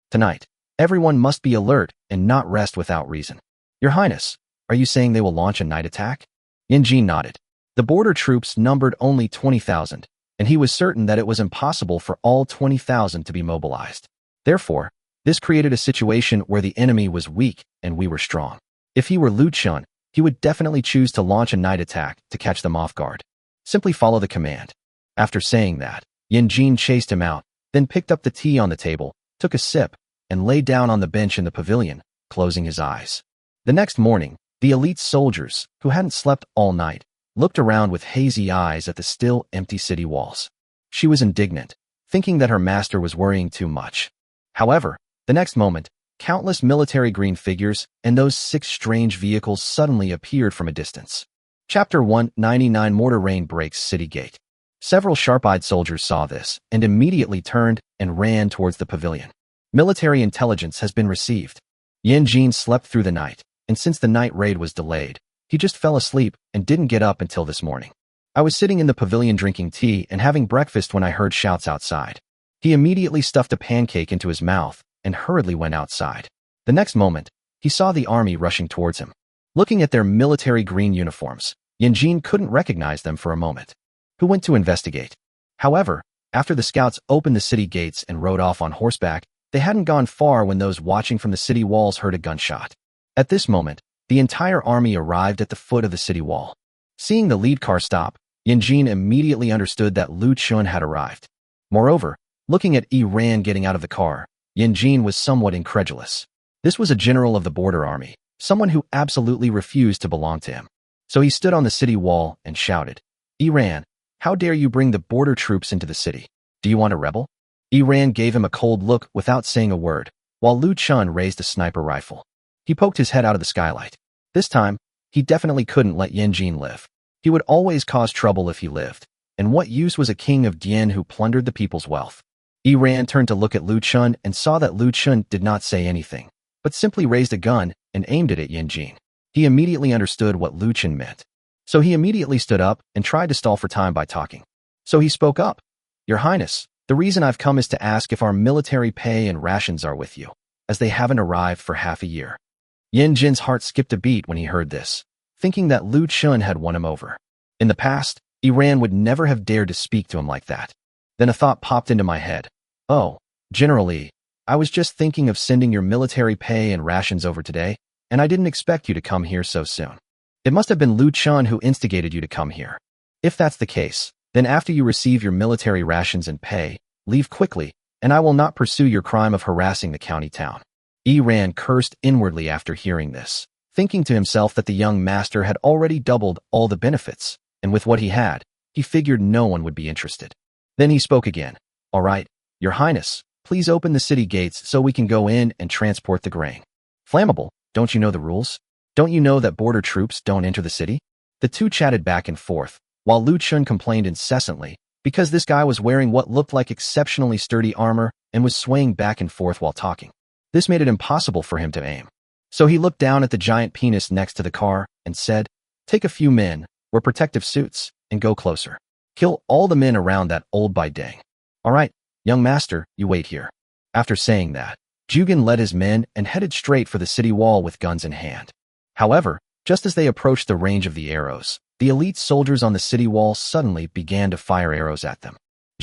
Tonight, everyone must be alert and not rest without reason. Your Highness, are you saying they will launch a night attack? Yanjin nodded. The border troops numbered only 20,000, and he was certain that it was impossible for all 20,000 to be mobilized. Therefore, this created a situation where the enemy was weak and we were strong. If he were Lu Chen, he would definitely choose to launch a night attack to catch them off guard. Simply follow the command. After saying that, Yanjin chased him out, then picked up the tea on the table, took a sip, and lay down on the bench in the pavilion, closing his eyes. The next morning, the elite soldiers, who hadn't slept all night, looked around with hazy eyes at the still empty city walls. She was indignant, thinking that her master was worrying too much. However, the next moment, countless military green figures and those 6 strange vehicles suddenly appeared from a distance. Chapter 199 Mortar Rain Breaks City Gate. Several sharp-eyed soldiers saw this and immediately turned and ran towards the pavilion. Military intelligence has been received. Yanjin slept through the night, and since the night raid was delayed, he just fell asleep and didn't get up until this morning. I was sitting in the pavilion drinking tea and having breakfast when I heard shouts outside. He immediately stuffed a pancake into his mouth and hurriedly went outside. The next moment, he saw the army rushing towards him. Looking at their military green uniforms, Yanjin couldn't recognize them for a moment. Who went to investigate? However, after the scouts opened the city gates and rode off on horseback, they hadn't gone far when those watching from the city walls heard a gunshot. At this moment, the entire army arrived at the foot of the city wall. Seeing the lead car stop, Yanjin immediately understood that Lu Chen had arrived. Moreover, looking at Iran getting out of the car, Yanjin was somewhat incredulous. This was a general of the border army, someone who absolutely refused to belong to him. So he stood on the city wall and shouted, Iran, how dare you bring the border troops into the city? Do you want a rebel? Iran gave him a cold look without saying a word, while Lu Chen raised a sniper rifle. He poked his head out of the skylight. This time, he definitely couldn't let Yanjin live. He would always cause trouble if he lived, and what use was a king of Dian who plundered the people's wealth? Iran turned to look at Lu Chen and saw that Lu Chen did not say anything, but simply raised a gun and aimed it at Yanjin. He immediately understood what Lu Chen meant. So he immediately stood up and tried to stall for time by talking. So he spoke up. Your Highness, the reason I've come is to ask if our military pay and rations are with you, as they haven't arrived for half a year. Yanjin's heart skipped a beat when he heard this, thinking that Lu Chen had won him over. In the past, Iran would never have dared to speak to him like that. Then a thought popped into my head. Oh, General Li, I was just thinking of sending your military pay and rations over today, and I didn't expect you to come here so soon. It must have been Lu Chen who instigated you to come here. If that's the case, then after you receive your military rations and pay, leave quickly, and I will not pursue your crime of harassing the county town. Iran cursed inwardly after hearing this, thinking to himself that the young master had already doubled all the benefits, and with what he had, he figured no one would be interested. Then he spoke again. All right, Your Highness, please open the city gates so we can go in and transport the grain. Flammable, don't you know the rules? Don't you know that border troops don't enter the city? The two chatted back and forth, while Lu Chen complained incessantly, because this guy was wearing what looked like exceptionally sturdy armor and was swaying back and forth while talking. This made it impossible for him to aim. So he looked down at the giant penis next to the car and said, take a few men, wear protective suits, and go closer. Kill all the men around that old Baidang. All right, young master, you wait here. After saying that, Jugan led his men and headed straight for the city wall with guns in hand. However, Just as they approached the range of the arrows, the elite soldiers on the city wall suddenly began to fire arrows at them.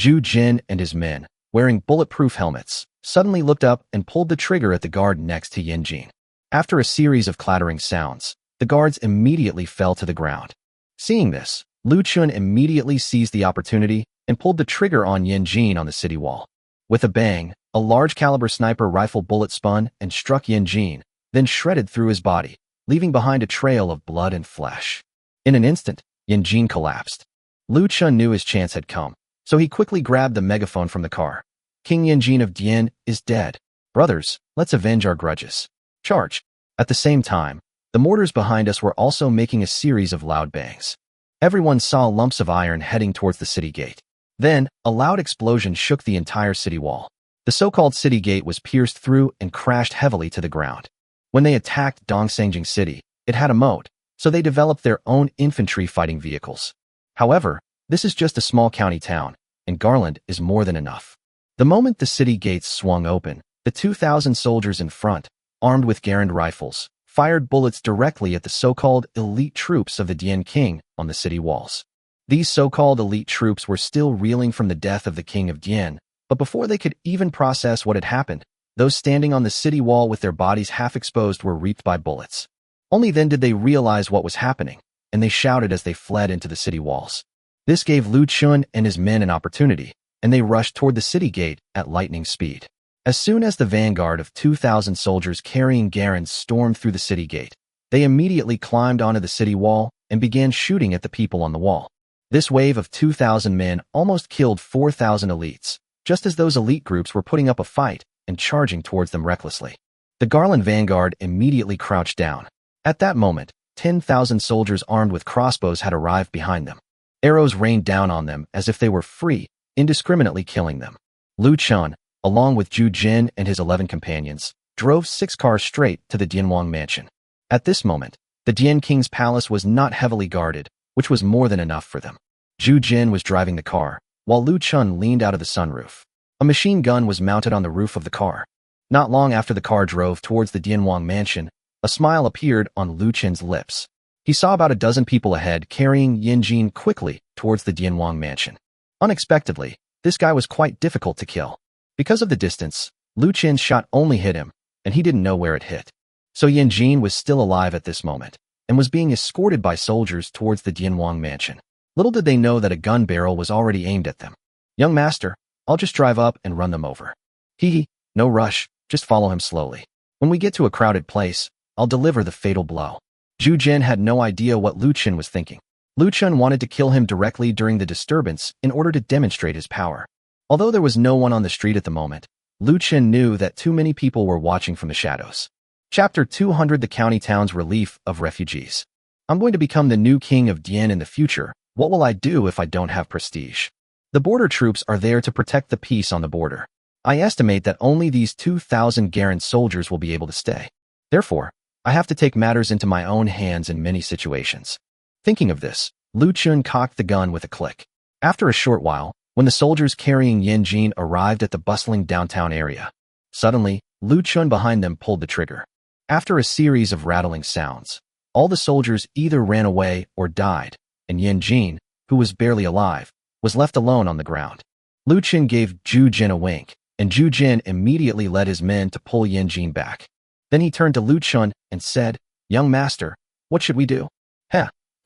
Lu Chen and his men, wearing bulletproof helmets, suddenly looked up and pulled the trigger at the guard next to Yanjin. After a series of clattering sounds, the guards immediately fell to the ground. Seeing this, Lu Chen immediately seized the opportunity and pulled the trigger on Yanjin on the city wall. With a bang, a large-caliber sniper rifle bullet spun and struck Yanjin, then shredded through his body, leaving behind a trail of blood and flesh. In an instant, Yanjin collapsed. Lu Chen knew his chance had come, so he quickly grabbed the megaphone from the car. King Yanjin of Dian is dead. Brothers, let's avenge our grudges. Charge. At the same time, the mortars behind us were also making a series of loud bangs. Everyone saw lumps of iron heading towards the city gate. Then, a loud explosion shook the entire city wall. The so-called city gate was pierced through and crashed heavily to the ground. When they attacked Dongsangjing City, it had a moat, so they developed their own infantry fighting vehicles. However, this is just a small county town, and Garland is more than enough. The moment the city gates swung open, the 2,000 soldiers in front, armed with Garand rifles, fired bullets directly at the so-called elite troops of the Dian King on the city walls. These so-called elite troops were still reeling from the death of the King of Dian, but before they could even process what had happened, those standing on the city wall with their bodies half exposed were reaped by bullets. Only then did they realize what was happening, and they shouted as they fled into the city walls. This gave Lu Chen and his men an opportunity, and they rushed toward the city gate at lightning speed. As soon as the vanguard of 2,000 soldiers carrying Garands stormed through the city gate, they immediately climbed onto the city wall and began shooting at the people on the wall. This wave of 2,000 men almost killed 4,000 elites, just as those elite groups were putting up a fight and charging towards them recklessly. The Garland vanguard immediately crouched down. At that moment, 10,000 soldiers armed with crossbows had arrived behind them. Arrows rained down on them as if they were free, indiscriminately killing them. Lu Chen, along with Zhu Jin and his 11 companions, drove 6 cars straight to the Dianwang mansion. At this moment, the Dian King's palace was not heavily guarded, which was more than enough for them. Zhu Jin was driving the car, while Lu Chen leaned out of the sunroof. A machine gun was mounted on the roof of the car. Not long after the car drove towards the Dianwang mansion, a smile appeared on Lu Chen's lips. He saw about a dozen people ahead carrying Yanjin quickly towards the Dianwang mansion. Unexpectedly, this guy was quite difficult to kill. Because of the distance, Lu Chen's shot only hit him, and he didn't know where it hit. So Yanjin was still alive at this moment, and was being escorted by soldiers towards the Dianwang mansion. Little did they know that a gun barrel was already aimed at them. Young master, I'll just drive up and run them over. Hee, no rush, just follow him slowly. When we get to a crowded place, I'll deliver the fatal blow. Zhu Jin had no idea what Lu Chen was thinking. Lu Chen wanted to kill him directly during the disturbance in order to demonstrate his power. Although there was no one on the street at the moment, Lu Chen knew that too many people were watching from the shadows. Chapter 200 The County Town's Relief of Refugees. I'm going to become the new king of Dian in the future. What will I do if I don't have prestige? The border troops are there to protect the peace on the border. I estimate that only these 2,000 Garand soldiers will be able to stay. Therefore, I have to take matters into my own hands in many situations. Thinking of this, Lu Chen cocked the gun with a click. After a short while, when the soldiers carrying Yanjin arrived at the bustling downtown area, suddenly, Lu Chen behind them pulled the trigger. After a series of rattling sounds, all the soldiers either ran away or died, and Yanjin, who was barely alive, was left alone on the ground. Lu Chen gave Zhu Jin a wink, and Zhu Jin immediately led his men to pull Yanjin back. Then he turned to Lu Chen and said, "Young master, what should we do?"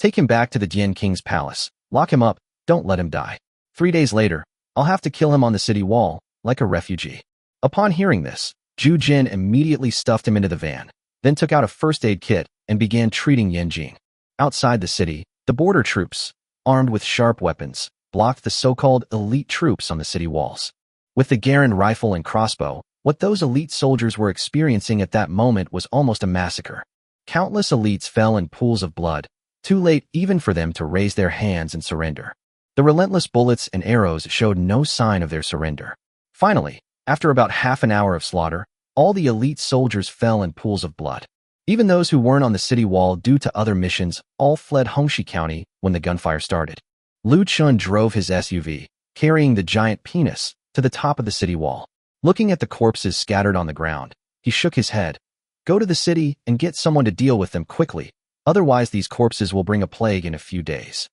Take him back to the Dian King's palace. Lock him up, don't let him die. 3 days later, I'll have to kill him on the city wall, like a refugee." Upon hearing this, Zhu Jin immediately stuffed him into the van, then took out a first aid kit and began treating Yanjin. Outside the city, the border troops, armed with sharp weapons, blocked the so-called elite troops on the city walls. With the Garand rifle and crossbow, what those elite soldiers were experiencing at that moment was almost a massacre. Countless elites fell in pools of blood, too late even for them to raise their hands and surrender. The relentless bullets and arrows showed no sign of their surrender. Finally, after about half an hour of slaughter, all the elite soldiers fell in pools of blood. Even those who weren't on the city wall due to other missions all fled Hongxi County when the gunfire started. Lu Chen drove his SUV, carrying the giant penis, to the top of the city wall. Looking at the corpses scattered on the ground, he shook his head. "Go to the city and get someone to deal with them quickly. Otherwise, these corpses will bring a plague in a few days.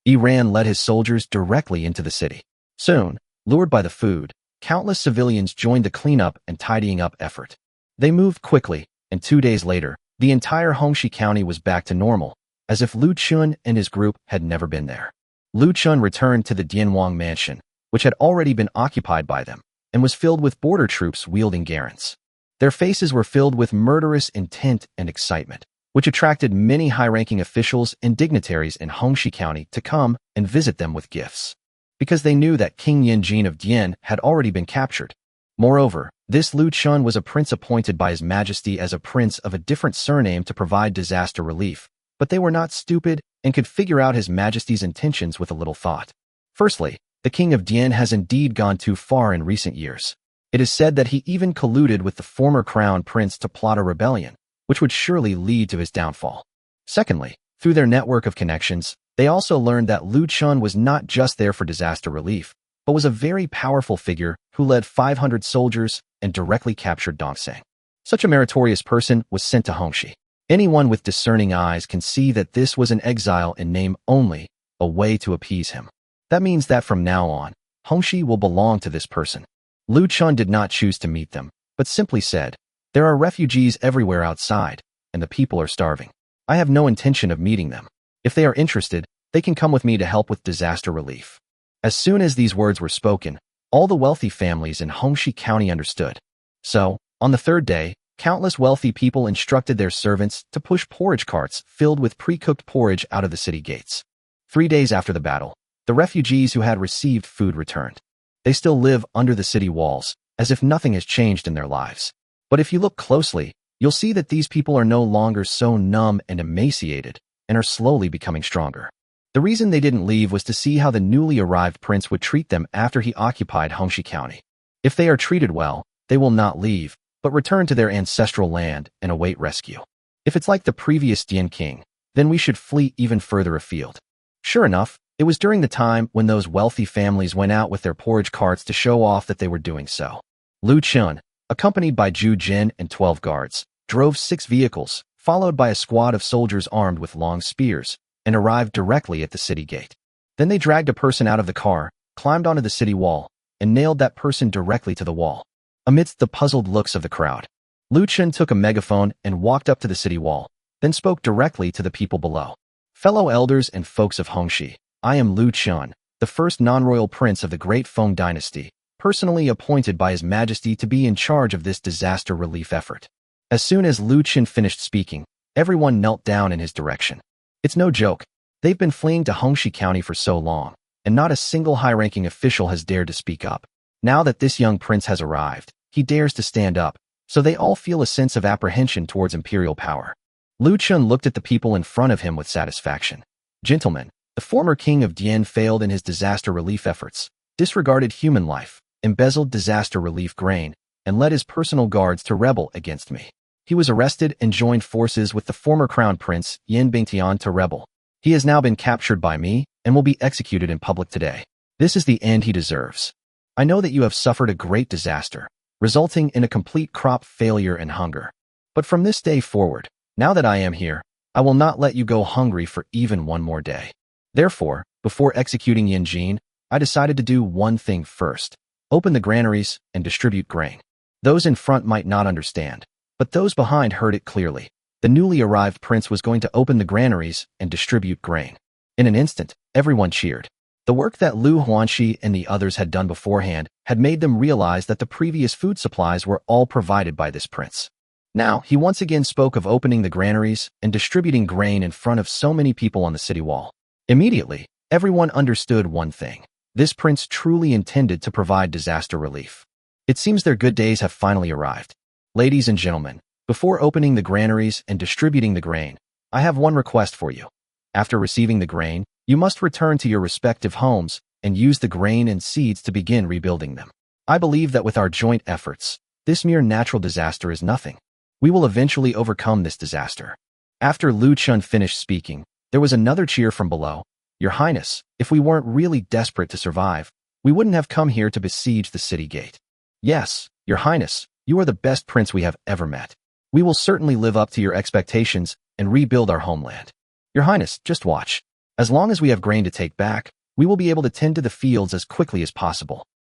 Iran led his soldiers directly into the city. Soon, lured by the food, countless civilians joined the cleanup and tidying up effort. They moved quickly, and 2 days later, the entire Hongxi County was back to normal, as if Lu Chen and his group had never been there. Lu Chen returned to the Dianwang mansion, which had already been occupied by them, and was filled with border troops wielding garrons. Their faces were filled with murderous intent and excitement, which attracted many high-ranking officials and dignitaries in Hongxi County to come and visit them with gifts, because they knew that King Yanjin of Dian had already been captured. Moreover, this Lu Chen was a prince appointed by His Majesty as a prince of a different surname to provide disaster relief, but they were not stupid and could figure out His Majesty's intentions with a little thought. Firstly, the King of Dian has indeed gone too far in recent years. It is said that he even colluded with the former crown prince to plot a rebellion, which would surely lead to his downfall. Secondly, through their network of connections, they also learned that Lu Chen was not just there for disaster relief, but was a very powerful figure who led 500 soldiers and directly captured Dongseng. Such a meritorious person was sent to Hongxi. Anyone with discerning eyes can see that this was an exile in name only, a way to appease him. That means that from now on, Hongxi will belong to this person. Lu Chen did not choose to meet them, but simply said, "There are refugees everywhere outside, and the people are starving. I have no intention of meeting them. If they are interested, they can come with me to help with disaster relief." As soon as these words were spoken, all the wealthy families in Hongxi County understood. So, on the third day, countless wealthy people instructed their servants to push porridge carts filled with pre-cooked porridge out of the city gates. 3 days after the battle, the refugees who had received food returned. They still live under the city walls, as if nothing has changed in their lives. But if you look closely, you'll see that these people are no longer so numb and emaciated, and are slowly becoming stronger. The reason they didn't leave was to see how the newly arrived prince would treat them after he occupied Hongxi County. If they are treated well, they will not leave, but return to their ancestral land and await rescue. If it's like the previous Dian king, then we should flee even further afield. Sure enough, it was during the time when those wealthy families went out with their porridge carts to show off that they were doing so. Lu Chen, accompanied by Zhu Jin and 12 guards, drove 6 vehicles, followed by a squad of soldiers armed with long spears, and arrived directly at the city gate. Then they dragged a person out of the car, climbed onto the city wall, and nailed that person directly to the wall. Amidst the puzzled looks of the crowd, Lu Chen took a megaphone and walked up to the city wall, then spoke directly to the people below. "Fellow elders and folks of Hongxi, I am Lu Chen, the first non-royal prince of the Great Feng dynasty, personally appointed by His Majesty to be in charge of this disaster relief effort." As soon as Lu Chen finished speaking, everyone knelt down in his direction. It's no joke. They've been fleeing to Hongxi County for so long, and not a single high-ranking official has dared to speak up. Now that this young prince has arrived, he dares to stand up, so they all feel a sense of apprehension towards imperial power. Lu Chen looked at the people in front of him with satisfaction. "Gentlemen, the former king of Dian failed in his disaster relief efforts, disregarded human life, embezzled disaster relief grain, and led his personal guards to rebel against me. He was arrested and joined forces with the former crown prince Yan Bingtian to rebel. He has now been captured by me and will be executed in public today. This is the end he deserves. I know that you have suffered a great disaster, resulting in a complete crop failure and hunger. But from this day forward, now that I am here, I will not let you go hungry for even one more day. Therefore, before executing Yanjin, I decided to do one thing first: open the granaries and distribute grain." Those in front might not understand, but those behind heard it clearly. The newly arrived prince was going to open the granaries and distribute grain. In an instant, everyone cheered. The work that Lu Huanxi and the others had done beforehand had made them realize that the previous food supplies were all provided by this prince. Now, he once again spoke of opening the granaries and distributing grain in front of so many people on the city wall. Immediately, everyone understood one thing: this prince truly intended to provide disaster relief. It seems their good days have finally arrived. Ladies and gentlemen, before opening the granaries and distributing the grain, I have one request for you. After receiving the grain, you must return to your respective homes and use the grain and seeds to begin rebuilding them. I believe that with our joint efforts, this mere natural disaster is nothing. We will eventually overcome this disaster." After Lu Chen finished speaking, there was another cheer from below. "Your Highness, if we weren't really desperate to survive, we wouldn't have come here to besiege the city gate." "Yes, Your Highness, you are the best prince we have ever met. We will certainly live up to your expectations and rebuild our homeland. Your Highness, just watch. As long as we have grain to take back, we will be able to tend to the fields as quickly as possible.